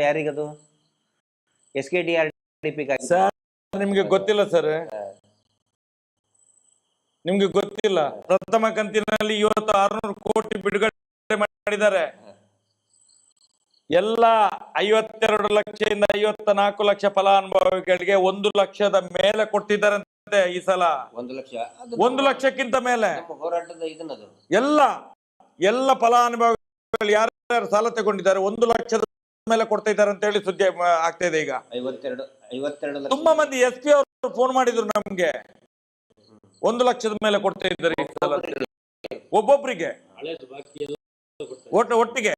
C: ಯಾರಿಗದು? SKDRDP.
B: ನಿಮ್ಗೆ ಗೊತ್ತಿಲ್ಲ ಸರ್, ನಿಮ್ಗೆ ಗೊತ್ತಿಲ್ಲ. ಪ್ರಥಮ ಕಂತಿನಲ್ಲಿ ಇವತ್ತು 600 ಕೋಟಿ ಬಿಡುಗಡೆ ಮಾಡಿದ್ದಾರೆ. ಎಲ್ಲ 52 ಲಕ್ಷದಿಂದ 54 ಲಕ್ಷ ಫಲಾನುಭವಿಗಳಿಗೆ 1 ಲಕ್ಷದ ಮೇಲೆ ಕೊಡ್ತಿದ್ದಾರಂತೆ ಈ ಸಲ. 1 ಲಕ್ಷಕ್ಕಿಂತ ಮೇಲೆ
C: ಹೋರಾಟದ ಇದನ್ನದು
B: ಎಲ್ಲ ಫಲಾನುಭವಿಗಳು ಯಾರ್ಯಾರು ಸಾಲ ತಗೊಂಡಿದ್ದಾರೆ 1 ಲಕ್ಷದ ಮೇಲೆ ಕೊಡ್ತಾ ಇದ್ದಾರೆ ಅಂತ ಹೇಳಿ ಸುದ್ದಿ ಆಗ್ತಾ ಇದೆ. ಈಗ
C: 52
B: ತುಂಬಾ ಮಂದಿ SP ಅವರು ಫೋನ್ ಮಾಡಿದ್ರು ನಮ್ಗೆ, 1 ಲಕ್ಷದ ಮೇಲೆ ಕೊಡ್ತಾ ಇದ್ದಾರೆ ಈ ಸಲ ಒಬ್ಬೊಬ್ರಿಗೆ ಒಟ್ಟಿಗೆ.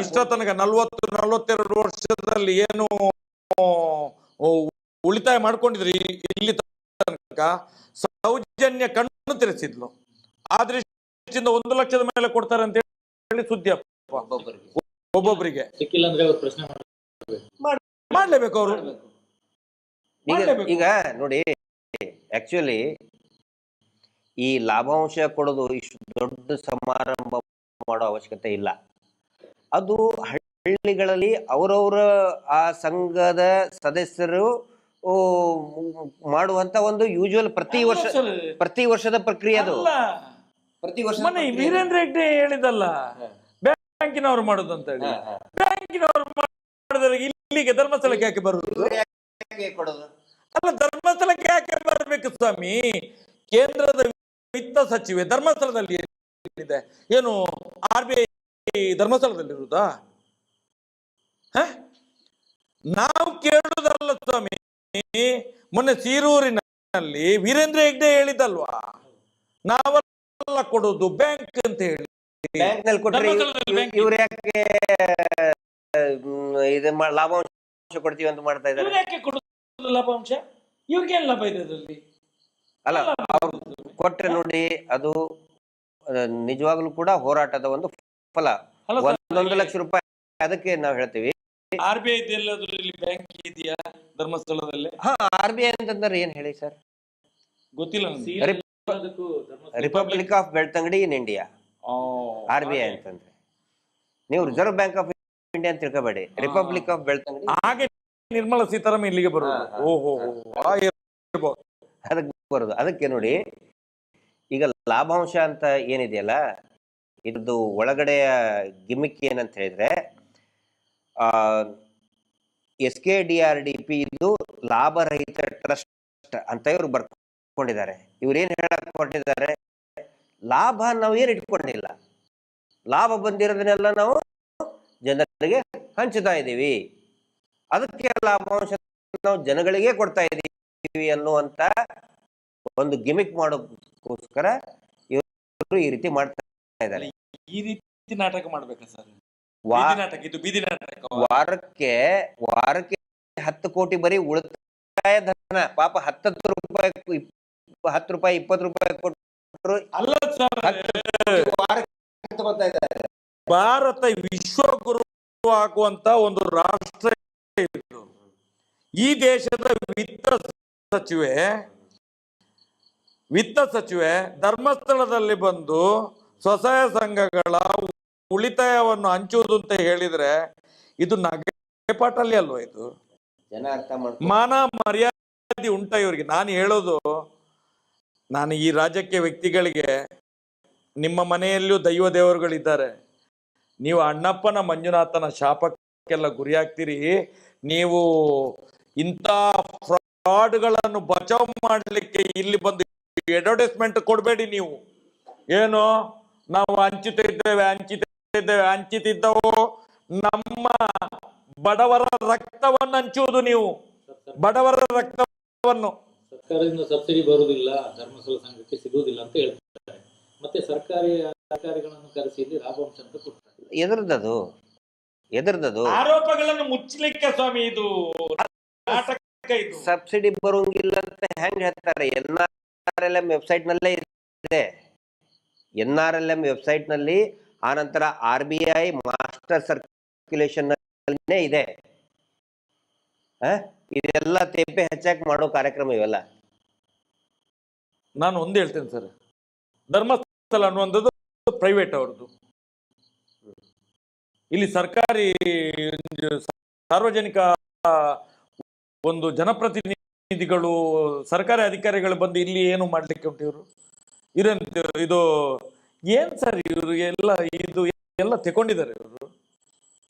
B: ಇಷ್ಟ ತನಕ 40-42 ವರ್ಷದಲ್ಲಿ ಏನು ಉಳಿತಾಯ ಮಾಡ್ಕೊಂಡಿದ್ರಿ ಇಲ್ಲಿ ತನಕ ಸೌಜನ್ಯ ಕಣ್ಣು ತೆರೆಸಿದ್ಲು. ಆ ದೃಷ್ಟಿಯಿಂದ 1 ಲಕ್ಷದ ಮೇಲೆ ಕೊಡ್ತಾರೆ ಅಂತ ಹೇಳಿ ಸುದ್ದಿ ಒಬ್ಬೊಬ್ಬರಿಗೆ.
A: ಸಿಕ್ಕಿಲ್ಲ ಅಂದ್ರೆ ಪ್ರಶ್ನೆ
B: ಮಾಡ್ಲೇಬೇಕು ಅವರು.
C: ಈಗ ನೋಡಿ, ಆಕ್ಚುಲಿ ಈ ಲಾಭಾಂಶ ಕೊಡೋದು ಇಷ್ಟು ದೊಡ್ಡ ಸಮಾರಂಭ ಮಾಡೋ ಅವಶ್ಯಕತೆ ಇಲ್ಲ. ಅದು ಹಳ್ಳಿಗಳಲ್ಲಿ ಅವರವರ ಆ ಸಂಘದ ಸದಸ್ಯರು ಮಾಡುವಂತ ಒಂದು ಯೂಶುವಲ್ ಪ್ರತಿ ವರ್ಷದ ಪ್ರಕ್ರಿಯೆ ಅದು. ಪ್ರತಿ ವರ್ಷ
B: ವೀರೇಂದ್ರ ಹೆಗ್ಡೆ ಹೇಳಿದಲ್ಲ ಬ್ಯಾಂಕಿನವರು ಮಾಡುದು ಅಂತ ಹೇಳಿ. ಬ್ಯಾಂಕಿನವರು ಮಾಡಿದ್ರೆ ಇಲ್ಲಿಗೆ ಧರ್ಮಸ್ಥಳಕ್ಕೆ ಯಾಕೆ ಬರುವುದು? ಅಲ್ಲ, ಧರ್ಮಸ್ಥಳಕ್ಕೆ ಯಾಕೆ ಬರಬೇಕು ಸ್ವಾಮಿ? ಕೇಂದ್ರದ ವಿತ್ತ ಸಚಿವೆ ಧರ್ಮಸ್ಥಳದಲ್ಲಿ ಇದೆ. ಏನು RBI ಧರ್ಮಸ್ಥಳದಲ್ಲಿರುವುದಾ? ನಾವು ಕೇಳುವುದಲ್ಲ ಸ್ವಾಮಿ. ಮೊನ್ನೆ ಸೀರೂರಿನಲ್ಲಿ ವೀರೇಂದ್ರ ಹೆಗ್ಡೆ ಹೇಳಿದಲ್ವಾ, ನಾವೆಲ್ಲ ಕೊಡುವುದು ಬ್ಯಾಂಕ್ ಅಂತ ಹೇಳಿ.
C: ಬ್ಯಾಂಕ್ನಲ್ಲಿ ಕೊಟ್ಟರೆ ಇವ್ರು ಯಾಕೆ ಇದು ಲಾಭಾಂಶ ಕೊಡ್ತೀವಿ ಅಂತ ಮಾಡ್ತಾ ಇದ್ದಾರೆ?
B: ಯಾಕೆ ಕೊಡುವುದು ಲಾಭಾಂಶ? ಇವ್ರಿಗೇನು ಲಾಭ ಇದೆ ಅದರಲ್ಲಿ?
C: ಅಲ್ಲ, ಅವ್ರು ಕೊಟ್ರೆ ನೋಡಿ, ಅದು ನಿಜವಾಗ್ಲೂ ಕೂಡ ಹೋರಾಟದ ಒಂದು ಫಲ. 1 ಲಕ್ಷ ರೂಪಾಯಿ ಅದಕ್ಕೆ ನಾವು ಹೇಳ್ತೀವಿ.
B: RBI ಬ್ಯಾಂಕ್ ಇದೆಯಾ ಧರ್ಮಸ್ಥಳದಲ್ಲಿ?
C: RBI ಅಂತಂದ್ರೆ ಏನ್ ಹೇಳಿ ಸರ್?
B: ಗೊತ್ತಿಲ್ಲ.
C: Republic of Belthangady in India RBI ಅಂತಂದ್ರೆ. ನೀವು ರಿಸರ್ವ್ ಬ್ಯಾಂಕ್ ಆಫ್ ಇಂಡಿಯಾ ಅಂತ ತಿಳ್ಕೊಬೇಡಿ, ರಿಪಬ್ಲಿಕ್ ಆಫ್ ಬೆಳ್ತಂಗಡಿ.
B: ಹಾಗೆ ನಿರ್ಮಲಾ ಸೀತಾರಾಮನ್ ಇಲ್ಲಿಗೆ ಬರೋದು.
C: ಅದಕ್ಕೆ ಬರೋದು. ಅದಕ್ಕೆ ನೋಡಿ, ಈಗ ಲಾಭಾಂಶ ಅಂತ ಏನಿದೆಯಲ್ಲ, ಇದ್ದು ಒಳಗಡೆಯ ಗಿಮಿಕ್ ಏನಂತ ಹೇಳಿದ್ರೆ, SKDRDP ಇದು ಲಾಭರಹಿತ ಟ್ರಸ್ಟ್ ಅಂತ ಇವ್ರು ಬರ್ಕೊಂಡಿದ್ದಾರೆ. ಇವ್ರೇನ್ ಹೇಳಕ್ ಹೊರಟಿದ್ದಾರೆ, ಲಾಭ ನಾವು ಏನು ಇಟ್ಕೊಂಡಿಲ್ಲ, ಲಾಭ ಬಂದಿರೋದನ್ನೆಲ್ಲ ನಾವು ಜನರಿಗೆ ಹಂಚುತ್ತಾ ಇದ್ದೀವಿ, ಅದಕ್ಕೆ ಲಾಭಾಂಶ ನಾವು ಜನಗಳಿಗೆ ಕೊಡ್ತಾ ಇದ್ದೀವಿ ಅನ್ನುವಂತ ಒಂದು ಗಿಮಿಕ್ ಮಾಡೋಕ್ಕೋಸ್ಕರ ಇವರು ಈ ರೀತಿ ಮಾಡ್ತಾ ಇದ್ದಾರೆ.
B: ಈ ರೀತಿ ನಾಟಕ ಮಾಡ್ಬೇಕಾ ಸರ್? ವಾರಕ್ಕೆ 10 ಕೋಟಿ ಬರೀ ಉಳಿತಾಯ
C: ಉಳಿತಾಯ ಧನ ಪಾಪ 10 ರೂಪಾಯಿ 10 ರೂಪಾಯಿ 20 ರೂಪಾಯಿ ಕೊಟ್ಟರು
B: ಅಲ್ಲ ಸರ್,
C: ತಗೋತಾ ಇದ್ದಾರೆ.
B: ಭಾರತ ವಿಶ್ವಗುರು ಆಗುವಂತ ಒಂದು ರಾಷ್ಟ್ರ ಇದು. ಈ ದೇಶದ ವಿತ್ತ ಸಚಿವೆ ಧರ್ಮಸ್ಥಳದಲ್ಲಿ ಬಂದು ಸ್ವಸಹಾಯ ಸಂಘಗಳ ಉಳಿತಾಯವನ್ನು ಹಂಚುವುದು ಅಂತ ಹೇಳಿದ್ರೆ ಇದು ನಗೆಪಾಟಲ್ಲಿ ಅಲ್ವಾ? ಇದು
C: ಜನ ಅರ್ಥ ಮಾಡ್ತಾರೆ.
B: ಮಾನ ಮರ್ಯಾದೆ ಉಂಟ ಇವರಿಗೆ? ನಾನು ಹೇಳೋದು, ನಾನು ಈ ರಾಜಕೀಯ ವ್ಯಕ್ತಿಗಳಿಗೆ, ನಿಮ್ಮ ಮನೆಯಲ್ಲೂ ದೈವ ದೇವರುಗಳಿದ್ದಾರೆ, ನೀವು ಅಣ್ಣಪ್ಪನ ಮಂಜುನಾಥನ ಶಾಪಕ್ಕೆಲ್ಲ ಗುರಿಯಾಗ್ತೀರಿ. ನೀವು ಇಂಥ ಫ್ರಾಡ್ಗಳನ್ನು ಬಚಾವ್ ಮಾಡಲಿಕ್ಕೆ ಇಲ್ಲಿ ಬಂದು ಅಡ್ವರ್ಟೈಸ್ಮೆಂಟ್ ಕೊಡಬೇಡಿ. ನೀವು ಏನು ನಾವು ಹಂಚುತ್ತಿದ್ದವು ನಮ್ಮ ಬಡವರ ರಕ್ತವನ್ನು ಹಂಚುವುದು. ನೀವು ಬಡವರ ರಕ್ತವನ್ನು
A: ಸರ್ಕಾರದಿಂದ ಸಬ್ಸಿಡಿ ಬರುವುದಿಲ್ಲ, ಧರ್ಮಸ್ಥಳ ಸಂಘಕ್ಕೆ ಸಿಗುವುದಿಲ್ಲ ಅಂತ ಹೇಳ್ತಾರೆ. ಮತ್ತೆ ಸರ್ಕಾರಿ ಅಧಿಕಾರಿಗಳನ್ನು ಕರೆಸಿ ಇಲ್ಲಿ ಲಾಭಾಂಶ ಅಂತ ಕೊಡ್ತಾರೆ.
C: ಎದುರ್ದದು
B: ಆರೋಪಗಳನ್ನು ಮುಚ್ಚಲಿಕ್ಕೆ ಸ್ವಾಮಿ ಇದು ನಾಟಕ. ಇದು
C: ಸಬ್ಸಿಡಿ ಬರೋಂಗಿಲ್ಲ ಅಂತ ಹೆಂಗ್ ಹೇಳ್ತಾರೆ? NRLM ವೆಬ್ಸೈಟ್ ನಲ್ಲೇ ಇದೆ. NRLM ವೆಬ್ಸೈಟ್ ನಲ್ಲಿ, ಆನಂತರ RBI ಮಾಸ್ಟರ್ ಸರ್ಕ್ಯುಲೇಷನ್ ಇದೆ. ಇದೆಲ್ಲ ತೇಪೆ ಹೆಚ್ಚಾಗಿ ಮಾಡೋ ಕಾರ್ಯಕ್ರಮ ಇವೆಲ್ಲ.
B: ನಾನು ಒಂದು ಹೇಳ್ತೇನೆ ಸರ್, ಧರ್ಮಸ್ಥಳ ಅನ್ನುವಂಥದ್ದು ಪ್ರೈವೇಟ್ ಅವ್ರದ್ದು. ಇಲ್ಲಿ ಸರ್ಕಾರಿ ಸಾರ್ವಜನಿಕ ಒಂದು ಜನಪ್ರತಿನಿಧಿಗಳು, ಸರ್ಕಾರಿ ಅಧಿಕಾರಿಗಳು ಬಂದು ಇಲ್ಲಿ ಏನು ಮಾಡ್ಲಿಕ್ಕೆ ಉಂಟು? ಇವರು ಇದು ಏನ್ ಸರ್? ಇವರು ಎಲ್ಲ ತಗೊಂಡಿದ್ದಾರೆ ಇವರು.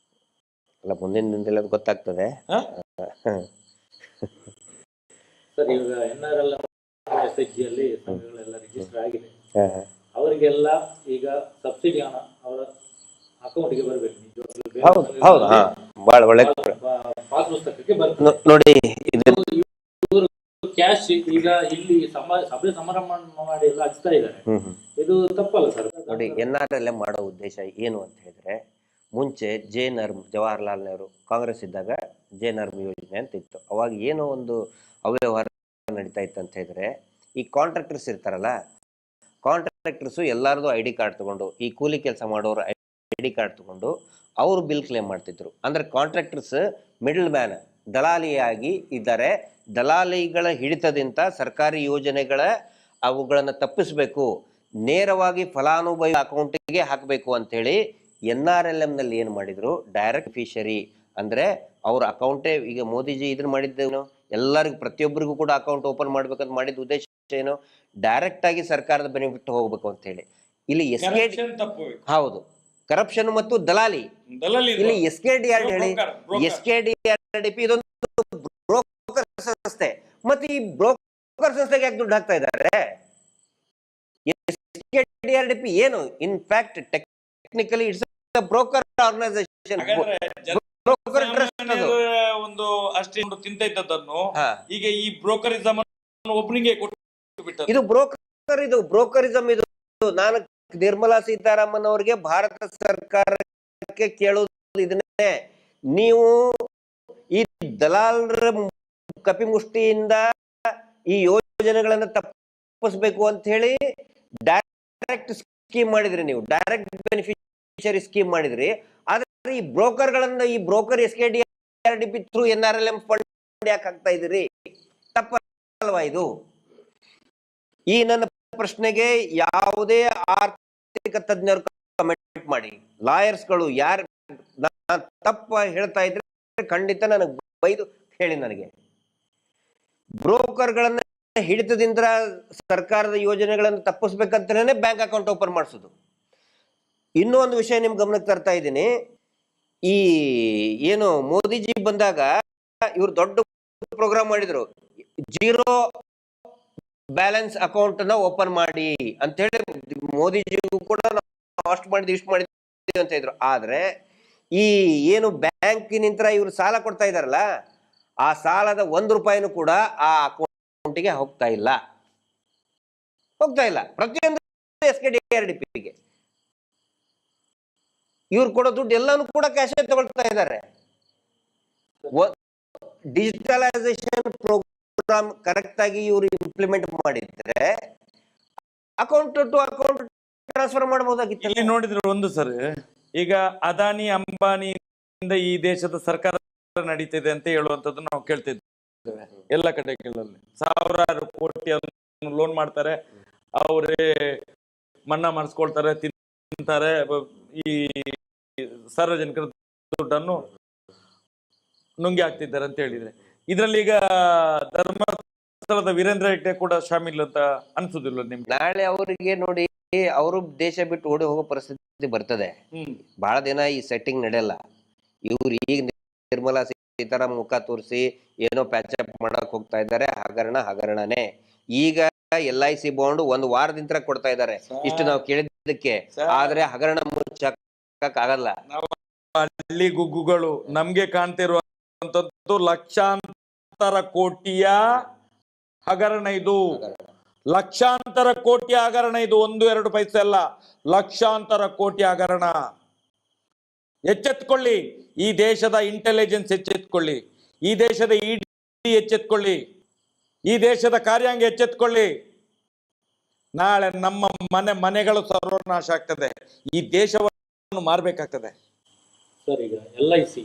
C: ಅಲ್ಲ, ಮುಂದಿನ ದಿನದಲ್ಲಿ ಗೊತ್ತಾಗ್ತದೆ.
A: ಸರ್, ಈಗ NRLM SHG ಅಲ್ಲಿ ಸಂಘಗಳೆಲ್ಲ ರಿಜಿಸ್ಟರ್ ಆಗಿದೆ. ಅವರಿಗೆಲ್ಲ ಈಗ ಸಬ್ಸಿಡಿ ಹಣ ಅವರ ಅಕೌಂಟ್ಗೆ ಬರಬೇಕು.
C: ಬಹಳ ಒಳ್ಳೆ
A: ಪಾಸ್ ಪುಸ್ತಕಕ್ಕೆ ಬರ್ತದೆ
C: ನೋಡಿ.
A: ಇವರು ಕ್ಯಾಶ್ ಈಗ ಇಲ್ಲಿ ಸಭೆ ಸಮಾರಂಭ ಮಾಡಿ ಎಲ್ಲ ಹಂಚ್ತಾ ಇದ್ದಾರೆ. ಇದು ತಪ್ಪಲ್ಲ ಸರ್?
C: ನೋಡಿ, NRLM ಮಾಡೋ ಉದ್ದೇಶ ಏನು ಅಂತ ಹೇಳಿದ್ರೆ, ಮುಂಚೆ ಜವಾಹರ್ಲಾಲ್ ನೆಹರು ಕಾಂಗ್ರೆಸ್ ಇದ್ದಾಗ JNRM ಯೋಜನೆ ಅಂತ ಇತ್ತು. ಅವಾಗ ಏನೋ ಒಂದು ಅವ್ಯವಹಾರ ನಡೀತಾ ಇತ್ತು ಅಂತ ಹೇಳಿದ್ರೆ, ಈ ಕಾಂಟ್ರಾಕ್ಟರ್ಸ್ ಇರ್ತಾರಲ್ಲ, ಕಾಂಟ್ರಾಕ್ಟರ್ಸು ಎಲ್ಲರದು ID ಕಾರ್ಡ್ ತಗೊಂಡು, ಈ ಕೂಲಿ ಕೆಲಸ ಮಾಡೋರು ID ಕಾರ್ಡ್ ತಗೊಂಡು ಅವರು ಬಿಲ್ ಕ್ಲೇಮ್ ಮಾಡ್ತಿದ್ರು. ಅಂದ್ರೆ ಕಾಂಟ್ರಾಕ್ಟರ್ಸ್ ಮಿಡಲ್ ಮ್ಯಾನ್, ದಲಾಲಿಯಾಗಿ ಇದ್ದಾರೆ. ದಲಾಲಿಗಳ ಹಿಡಿತದಿಂದ ಸರ್ಕಾರಿ ಯೋಜನೆಗಳ ಅವುಗಳನ್ನು ತಪ್ಪಿಸಬೇಕು, ನೇರವಾಗಿ ಫಲಾನುಭವಿ ಅಕೌಂಟಿಗೆ ಹಾಕಬೇಕು ಅಂತೇಳಿ NRLM ನಲ್ಲಿ ಏನು ಮಾಡಿದ್ರು, ಡೈರೆಕ್ಟ್ ಫಿಶರಿ ಅಂದ್ರೆ ಅವ್ರ ಅಕೌಂಟೇ. ಈಗ ಮೋದಿಜಿ ಇದನ್ನ ಮಾಡಿದ್ದೇನು, ಎಲ್ಲರಿಗೂ ಪ್ರತಿಯೊಬ್ಬರಿಗೂ ಕೂಡ ಅಕೌಂಟ್ ಓಪನ್ ಮಾಡ್ಬೇಕಂತ ಮಾಡಿದ ಉದ್ದೇಶ ಏನು? ಡೈರೆಕ್ಟ್ ಆಗಿ ಸರ್ಕಾರದ ಬೆನಿಫಿಟ್ ಹೋಗ್ಬೇಕು ಅಂತ ಹೇಳಿ. ಇಲ್ಲಿ ಹೌದು, ಕರಪ್ಷನ್ ಮತ್ತು ದಲಾಲಿ. ಇಲ್ಲಿ SKDRD ಹೇಳಿ, SKDRDP ಇದೊಂದು ಬ್ರೋಕರ್ ಸಂಸ್ಥೆ. ಮತ್ತೆ ಈ ಬ್ರೋಕರ್ ಸಂಸ್ಥೆಗೆ ಯಾಕೆ ದುಡ್ಡು ಹಾಕ್ತಾ ಇದ್ದಾರೆ? SKDRDP ಏನು? In fact technically it's a broker organisation.
B: ಒಂದು ಅಷ್ಟೇ ತಿಂತ ಇದ್ದದನ್ನು ಈಗ ಈ ಬ್ರೋಕರಿಸಮ್ ಒಬ್ಬನಿಗೆ ಕೊಟ್ಟು ಬಿಟ್ಟರು.
C: ಇದು ಬ್ರೋಕರಿಸಮ್. ಇದು ನಾನು ನಿರ್ಮಲಾ ಸೀತಾರಾಮನ್ ಅವರಿಗೆ, ಭಾರತ ಸರ್ಕಾರಕ್ಕೆ ಕೇಳೋದು ಇದನ್ನೇ, ನೀವು ಈ ದಲಾಲರ ಕಪಿಮುಷ್ಟಿಯಿಂದ ಈ ಯೋಜನೆಗಳನ್ನ ತಪ್ಪಿಸಬೇಕು ಅಂತ ಹೇಳಿ ಡೈರೆಕ್ಟ್ ಸ್ಕೀಮ್ ಮಾಡಿದ್ರಿ, ನೀವು ಡೈರೆಕ್ಟ್ ಬೆನಿಫಿಷರಿ ಸ್ಕೀಮ್ ಮಾಡಿದ್ರಿ. ಆದ್ರೆ ಈ ಬ್ರೋಕರ್ಗಳನ್ನ, ಈ broker SKDRDP through NRLM fund ಯಾಕೆ ಹಾಕ್ತಾ ಇದ್ದೀರಿ? ತಪ್ಪಲ್ವಾ ಇದು? ಈ ನನ್ನ ಪ್ರಶ್ನೆಗೆ ಯಾವುದೇ ಆರ್ಥಿಕ ತಜ್ಞರು ಕಮೆಂಟ್ ಮಾಡಿ, ಲಾಯರ್ಸ್ಗಳು ಯಾರು ತಪ್ಪ ಹೇಳ್ತಾ ಇದ್ರೆ ಖಂಡಿತ ನನಗೆ ಬೈದು ಹೇಳಿ. ನನಗೆ ಬ್ರೋಕರ್ಗಳನ್ನ ಹಿಡಿತದಿಂದ ಸರ್ಕಾರದ ಯೋಜನೆಗಳನ್ನು ತಪ್ಪಿಸ್ಬೇಕಂತಾನೆ ಬ್ಯಾಂಕ್ ಅಕೌಂಟ್ ಓಪನ್ ಮಾಡಿಸೋದು. ಇನ್ನೂ ಒಂದು ವಿಷಯ ನಿಮ್ ಗಮನಕ್ಕೆ ತರ್ತಾ ಇದ್ದೀನಿ. ಈ ಏನು ಮೋದಿಜಿ ಬಂದಾಗ ಇವ್ರು ದೊಡ್ಡ ಪ್ರೋಗ್ರಾಮ್ ಮಾಡಿದ್ರು, 0 ಬ್ಯಾಲೆನ್ಸ್ ಅಕೌಂಟ್ ನ ಓಪನ್ ಮಾಡಿ ಅಂತ ಹೇಳಿ. ಮೋದಿಜಿಗೂ ಕೂಡ ಅಷ್ಟು ಮಾಡಿದ್ವಿ ಇಷ್ಟು ಮಾಡಿದ್ವಿ ಅಂತ ಇದ್ರು. ಆದ್ರೆ ಈ ಏನು ಬ್ಯಾಂಕಿನಿಂದ ಇವ್ರು ಸಾಲ ಕೊಡ್ತಾ ಇದಾರಲ್ಲ, ಆ ಸಾಲದ 1 ರೂಪಾಯಿನೂ ಕೂಡ ಆ ಅಕೌಂಟಿಗೆ ಹೋಗ್ತಾ ಇಲ್ಲ. ಪ್ರತಿಯೊಂದು SKDRDPಗೆ ಇವ್ರು ಕೊಡೋ ದುಡ್ಡು ಎಲ್ಲಾನು ಕೂಡ ಕ್ಯಾಶ್ ತಗೊಳ್ತಾ ಇದ್ದಾರೆ. ಡಿಜಿಟಲೈಸೇಷನ್ ಪ್ರೋಗ್ರಾಮ್ ಕರೆಕ್ಟ್ ಆಗಿ ಇವರು ಇಂಪ್ಲಿಮೆಂಟ್ ಮಾಡಿದ್ರೆ ಅಕೌಂಟ್ ಟು ಅಕೌಂಟ್ ಟ್ರಾನ್ಸ್ಫರ್ ಮಾಡಬಹುದಾಗಿತ್ತು.
B: ಇಲ್ಲಿ ನೋಡಿದ್ರೆ ಒಂದು ಸರ್, ಈಗ ಅದಾನಿ ಅಂಬಾನಿಯಿಂದ ಈ ದೇಶದ ಸರ್ಕಾರ ನಡೀತಿದೆ ಅಂತ ಹೇಳುವಂತದ್ದು ನಾವು ಕೇಳ್ತಿದ್ದೇವೆ ಎಲ್ಲ ಕಡೆಗಳಲ್ಲಿ. ಸಾವಿರಾರು ಕೋಟಿ ಲೋನ್ ಮಾಡ್ತಾರೆ, ಅವರೇ ಮನ್ನಾ ಮಾಡಿಸ್ಕೊಳ್ತಾರೆ, ತಿಂತಾರೆ, ಈ ಸಾರ್ವಜನಿಕರ ದುಡ್ಡನ್ನು ನುಂಗಿ ಹಾಕ್ತಿದ್ದಾರೆ ಅಂತ ಹೇಳಿದ್ರೆ, ಇದರಲ್ಲಿ ಈಗ ಧರ್ಮಸ್ಥಳದ ವೀರೇಂದ್ರ ಹೆಗ್ಡೆ ಕೂಡ ಶಾಮೀಲ್ ಅಂತ ಅನ್ಸುದಿಲ್ಲ ನಿಮ್ಗೆ?
C: ನಾಳೆ ಅವರಿಗೆ ನೋಡಿ, ಅವರು ದೇಶ ಬಿಟ್ಟು ಓಡಿ ಹೋಗೋ ಪರಿಸ್ಥಿತಿ ಬರ್ತದೆ. ಬಹಳ ದಿನ ಈ ಸೆಟ್ಟಿಂಗ್ ನಡೆಯಲ್ಲ. ಇವ್ರು ಈಗ ನಿರ್ಮಲಾ ಸೀತಾರಾಮನ್ ಮುಖ ತೋರಿಸಿ ಏನೋ ಪ್ಯಾಚಪ್ ಮಾಡಕ್ ಹೋಗ್ತಾ ಇದ್ದಾರೆ. ಹಗರಣನೇ. ಈಗ LIC ಬಾಂಡ್ 1 ವಾರದಿಂದ ಕೊಡ್ತಾ ಇದ್ದಾರೆ, ಇಷ್ಟು ನಾವು ಕೇಳಿದ್ದಕ್ಕೆ. ಆದ್ರೆ ಹಗರಣ ಮುಚ್ಚಕ್ ಆಗಲ್ಲ.
B: ಹಳ್ಳಿ ಗುಗ್ಗುಗಳು ನಮ್ಗೆ ಕಾಣ್ತಿರುವಂತದ್ದು ಲಕ್ಷಾಂತರ ಕೋಟಿಯ ಹಗರಣ. ಇದು ಲಕ್ಷಾಂತರ ಕೋಟಿ ಹಗರಣ. ಇದು 1-2 ಪೈಸೆ ಅಲ್ಲ, ಲಕ್ಷಾಂತರ ಕೋಟಿ ಹಗರಣ. ಎಚ್ಚೆತ್ಕೊಳ್ಳಿ, ಈ ದೇಶದ ಇಂಟೆಲಿಜೆನ್ಸ್ ಎಚ್ಚೆತ್ಕೊಳ್ಳಿ, ಈ ದೇಶದ ED ಎಚ್ಚೆತ್ಕೊಳ್ಳಿ, ಈ ದೇಶದ ಕಾರ್ಯಾಂಗ ಎಚ್ಚೆತ್ಕೊಳ್ಳಿ. ನಾಳೆ ನಮ್ಮ ಮನೆಗಳು ಸರ್ವನಾಶ ಆಗ್ತದೆ, ಈ ದೇಶವನ್ನು ಮಾರ್ಬೇಕಾಗ್ತದೆ.
A: ಸರ್, ಈಗ LIC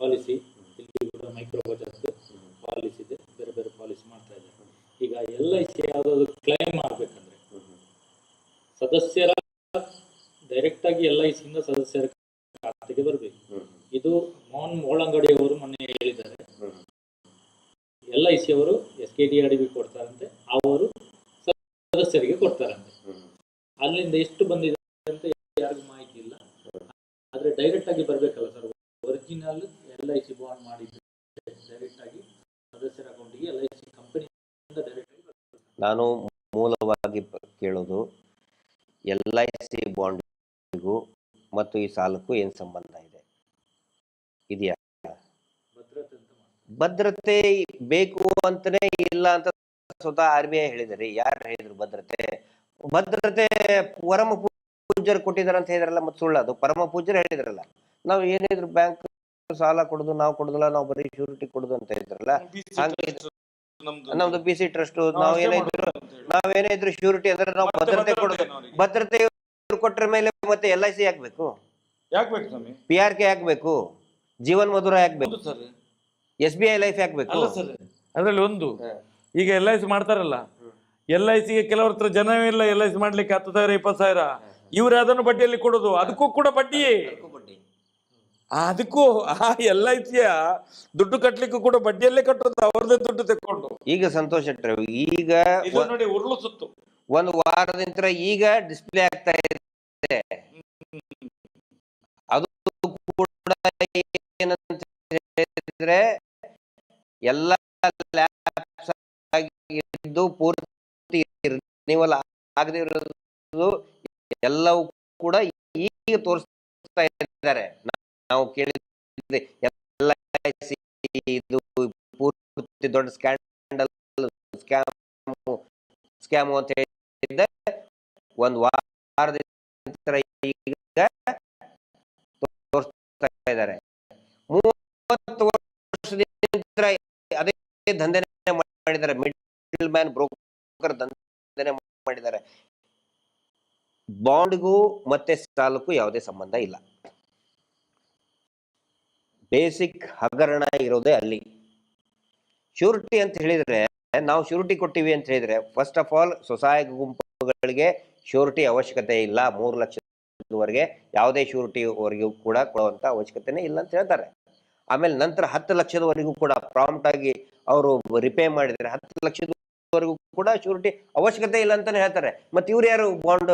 A: ಪಾಲಿಸಿ, ಇಲ್ಲಿ ಕೂಡ ಮೈಕ್ರೋ ಬಚತ್ ಪಾಲಿಸಿ ಇದೆ, ಬೇರೆ ಬೇರೆ ಪಾಲಿಸಿ ಮಾಡ್ತಾ ಇದ್ದಾರೆ. ಈಗ LIC ಯಾವುದಾದ್ರು ಕ್ಲೈಮ್ ಆಗ್ಬೇಕಂದ್ರೆ ಸದಸ್ಯರ ಡೈರೆಕ್ಟ್ ಆಗಿ LIC ಇಂದ ಸದಸ್ಯರ ಖಾತೆಗೆ ಬರಬೇಕು. ಇದು ಮೋಹನ್ ಮೋಳಂಗಡಿ ಅವರು ಮೊನ್ನೆ ಹೇಳಿದ್ದಾರೆ. LIC ಅವರು SKDRDB ಕೊಡ್ತಾರಂತೆ, ಅವರು ಸದಸ್ಯರಿಗೆ ಕೊಡ್ತಾರಂತೆ. ಅಲ್ಲಿಂದ ಎಷ್ಟು ಬಂದಿದೆ ಅಂತ ಯಾರಿಗೂ ಮಾಹಿತಿ ಇಲ್ಲ. ಆದ್ರೆ ಡೈರೆಕ್ಟ್ ಆಗಿ ಬರ್ಬೇಕಲ್ಲ ಸರ್, ಒರಿಜಿನಲ್ LIC ಬಾಂಡ್ ಮಾಡಿದ್ರೆ ಡೈರೆಕ್ಟ್ ಆಗಿ ಸದಸ್ಯರ ಅಕೌಂಟಿಗೆ LIC ಕಂಪನಿಯಿಂದ ಡೈರೆಕ್ಟ್ ಆಗಿ ಬರ್ತದೆ.
C: ನಾನು ಮೂಲವಾಗಿ ಕೇಳೋದು, LIC ಬಾಂಡ್ಗೂ ಮತ್ತು ಈ ಸಾಲಕ್ಕೂ ಏನು ಸಂಬಂಧ ಇದೆ? ಇದೆಯಾ? ಭದ್ರತೆ ಬೇಕು ಅಂತಾನೆ ಇಲ್ಲ ಅಂತ ಸ್ವತಃ RBI ಹೇಳಿದ್ದಾರೆ. ಯಾರು ಹೇಳಿದ್ರು ಭದ್ರತೆ ಪರಮ ಪೂಜ್ಯರು ಕೊಟ್ಟಿದಾರೆ ಅಂತ ಹೇಳಿದ್ರಲ್ಲ, ಮತ್ತೆ ಸುಳ್ಳು ಅದು. ಪರಮ ಪೂಜ್ಯರು ಹೇಳಿದ್ರಲ್ಲ, ನಾವು ಏನಿದ್ರು ಬ್ಯಾಂಕ್ ಸಾಲ ಕೊಡುದು ನಾವು ಕೊಡುದಿಲ್ಲ, ನಾವು ಬರೀ ಶ್ಯೂರಿಟಿ ಕೊಡುದು ಅಂತ ಹೇಳಿದ್ರಲ್ಲ. ನಮ್ದು BC ಟ್ರಸ್ಟ್, ನಾವೇನೇ ಇದ್ರು ಶ್ಯೂರಿಟಿ ಅಂದ್ರೆ ನಾವು ಭದ್ರತೆ ಕೊಡುದು. ಭದ್ರತೆ ಕೊಟ್ರ ಮೇಲೆ ಮತ್ತೆ LIC ಹಾಕ್ಬೇಕು, PRK ಹಾಕ್ಬೇಕು, ಜೀವನ್ ಮಧುರ ಹಾಕ್ಬೇಕು, SBI ಲೈಫ್ ಹಾಕ್ಬೇಕು.
B: ಅದ್ರಲ್ಲಿ ಒಂದು ಈಗ LIC ಮಾಡ್ತಾರಲ್ಲ, LIC ಗೆ ಕೆಲವ್ರ ಹತ್ರ ಜನವೇ ಇಲ್ಲ LIC ಮಾಡ್ಲಿಕ್ಕೆ 10,000 20,000, ಇವ್ರು ಅದನ್ನು ಬಡ್ಡಿಯಲ್ಲಿ ಕೊಡುದು. ಅದಕ್ಕೂ ಕೂಡ ಬಡ್ಡಿ, ಅದಕ್ಕೂ ಆ LIC ದುಡ್ಡು ಕಟ್ಲಿಕ್ಕೂ ಕೂಡ ಬಡ್ಡಿಯಲ್ಲೇ ಕಟ್ಟೋದು, ಅವ್ರದೇ ದುಡ್ಡು ತೆಕ್ಕೊಂಡು.
C: ಈಗ ಸಂತೋಷ್ ಶೆಟ್ಟಿ ಈಗ
B: ನೋಡಿ ಉರುಳು ಸುತ್ತು
C: 1 ವಾರದಿಂದ ಈಗ ಡಿಸ್ಪ್ಲೇ ಆಗ್ತಾ ಇದೆ. ಅದು ಕೂಡ ಏನಂತ ಹೇಳಿದ್ರೆ ಎಲ್ಲ ಲ್ಯಾಬ್ಸ್ ಆಗಿದ್ದು ಪೂರ್ತಿ ರಿನಿವಲ್ ಆಗದೆ ಇರೋದು ಎಲ್ಲವೂ ಕೂಡ ಈಗ ತೋರಿಸ್ತಾ ಇದ್ದಾರೆ. ನಾವು ಕೇಳಿದ್ದೆ LIC ಇದು ಪೂರ್ತಿ ದೊಡ್ಡ ಸ್ಕ್ಯಾಮ್ ಅಂತ ಹೇಳಿದ್ದೆ. 1 ವಾರದಿಂದ ಈಗ ತೋರಿಸ್ತಾ ಇದ್ದಾರೆ. 30 ವರ್ಷದಿಂದ ಅದೇ ದಂಧೆನೆ ಮಾಡಿದ್ದಾರೆ, ಮಿಡಲ್ ಮ್ಯಾನ್ ಬ್ರೋಕರ್ ದಂಧೆನೆ ಮಾಡಿದ್ದಾರೆ. ಬಾಂಡ್ಗೂ ಮತ್ತೆ ಸಾಲಕ್ಕೂ ಯಾವುದೇ ಸಂಬಂಧ ಇಲ್ಲ. ಬೇಸಿಕ್ ಹಗರಣ ಇರೋದೇ ಅಲ್ಲಿ. ಶ್ಯೂರಿಟಿ ಅಂತ ಹೇಳಿದ್ರೆ, ನಾವು ಶ್ಯೂರಿಟಿ ಕೊಟ್ಟಿವಿ ಅಂತ ಹೇಳಿದ್ರೆ, ಫಸ್ಟ್ ಆಫ್ ಆಲ್ ಸ್ವಸಹಾಯ ಗುಂಪುಗಳಿಗೆ ಶ್ಯೂರಿಟಿ ಅವಶ್ಯಕತೆ ಇಲ್ಲ. 3 ಲಕ್ಷದವರೆಗೆ ಯಾವುದೇ ಶ್ಯೂರಿಟಿವರೆಗೂ ಕೂಡ ಕೊಡುವಂತ ಅವಶ್ಯಕತೆನೇ ಇಲ್ಲ ಅಂತ ಹೇಳ್ತಾರೆ. ಆಮೇಲೆ ನಂತರ 10 ಲಕ್ಷದವರೆಗೂ ಕೂಡ ಪ್ರಾಂಪ್ಟ್ ಆಗಿ ಅವರು ರಿಪೇ ಮಾಡಿದ್ರೆ 10 ಲಕ್ಷದವರೆಗೂ ಕೂಡ ಶ್ಯೂರಿಟಿ ಅವಶ್ಯಕತೆ ಇಲ್ಲ ಅಂತಾನೆ ಹೇಳ್ತಾರೆ. ಮತ್ತೆ ಇವ್ರು ಯಾರು ಬಾಂಡ್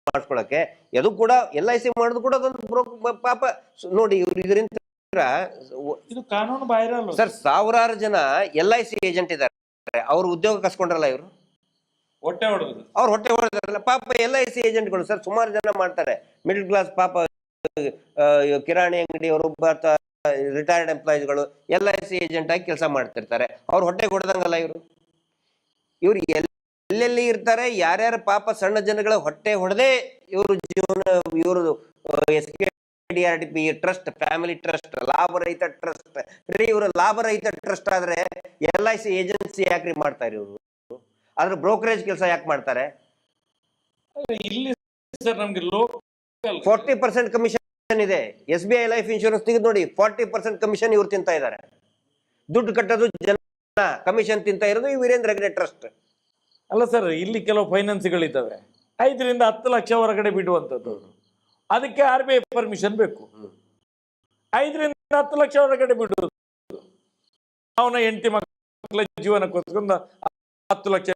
C: ಮಾಡಿಸ್ಕೊಳಕ್ಕೆ? ಅದು ಕೂಡ LIC ಮಾಡೋದು ಕೂಡ ಅದೊಂದು ಪಾಪ ನೋಡಿ. ಇವ್ರು ಇದರಿಂದ
B: ಇದು ಕಾನೂನು ಬಾಹಿರ
C: ಸರ್. ಸಾವಿರಾರು ಜನ LIC ಏಜೆಂಟ್ ಇದ್ದಾರೆ, ಅವ್ರು ಉದ್ಯೋಗ ಕಸ್ಕೊಂಡ್ರಲ್ಲ, ಇವರು
B: ಹೊಟ್ಟೆ ಹೊಡೆದ್ರು,
C: ಅವ್ರು ಹೊಟ್ಟೆ ಹೊಡೆದಾರಲ್ಲ ಪಾಪ. LIC ಏಜೆಂಟ್ಗಳು ಸರ್ ಸುಮಾರು ಜನ ಮಾಡ್ತಾರೆ, ಮಿಡಲ್ ಕ್ಲಾಸ್ ಪಾಪ. ಕಿರಾಣಿ ಅಂಗಡಿಯವರು, ರಿಟೈರ್ಡ್ ಎಂಪ್ಲಾಯೀಸ್ಗಳು LIC ಏಜೆಂಟ್ ಆಗಿ ಕೆಲಸ ಮಾಡ್ತಿರ್ತಾರೆ. ಅವ್ರು ಹೊಟ್ಟೆ ಹೊಡೆದಂಗಲ್ಲ ಇವ್ರು ಎಲ್ಲೆಲ್ಲಿ ಇರ್ತಾರೆ, ಯಾರ್ಯಾರ ಪಾಪ ಸಣ್ಣ ಜನಗಳ ಹೊಟ್ಟೆ ಹೊಡೆದೇ ಇವರು ಜೀವನ, ಇವರು SKDRDB SKDRDP trust, family trust, ಲಾಭರಹಿತ ಟ್ರಸ್ಟ್ ರೀ. ಇವರು ಲಾಭರಹಿತ ಟ್ರಸ್ಟ್ ಆದ್ರೆ LIC ಏಜೆನ್ಸಿ ಯಾಕ್ರಿ ಮಾಡ್ತಾರೆ ಇವರು? ಅದ್ರ ಬ್ರೋಕರೇಜ್ ಕೆಲಸ ಯಾಕೆ ಮಾಡ್ತಾರೆ?
B: ಇಲ್ಲಿ ಸರ್ ನಮ್ಗೆ ಲೋಕಲ್
C: 40% ಕಮಿಷನ್ ಇದೆ. SBI ಲೈಫ್ ಇನ್ಶೂರೆನ್ಸ್ ತೆಗೆದು ನೋಡಿ, 40% ಕಮಿಷನ್ ಇವ್ರು ತಿಂತಾ ಇದ್ದಾರೆ. ದುಡ್ಡು ಕಟ್ಟೋದು ಜನ, ಕಮಿಷನ್ ತಿಂತಾ ಇರೋದು ಈ ವೀರೇಂದ್ರ ಹೆಗ್ಡೆ ಟ್ರಸ್ಟ್.
B: ಅಲ್ಲ ಸರ್, ಇಲ್ಲಿ ಕೆಲವು ಫೈನಾನ್ಸ್ಗಳಿದ್ದಾವೆ 5 ರಿಂದ 10 ಲಕ್ಷ ಹೊರಗಡೆ ಬಿಡುವಂಥದ್ದು. ಅದಕ್ಕೆ RBI ಪರ್ಮಿಷನ್ ಬೇಕು. 5 ರಿಂದ 10 ಲಕ್ಷ ಹೊರಗಡೆ ಬಿಡುವುದು, ಅವನ ಹೆಂಡತಿ ಮಕ್ಕಳ ಜೀವನಕ್ಕೋಸ್ಕರ 10 ಲಕ್ಷ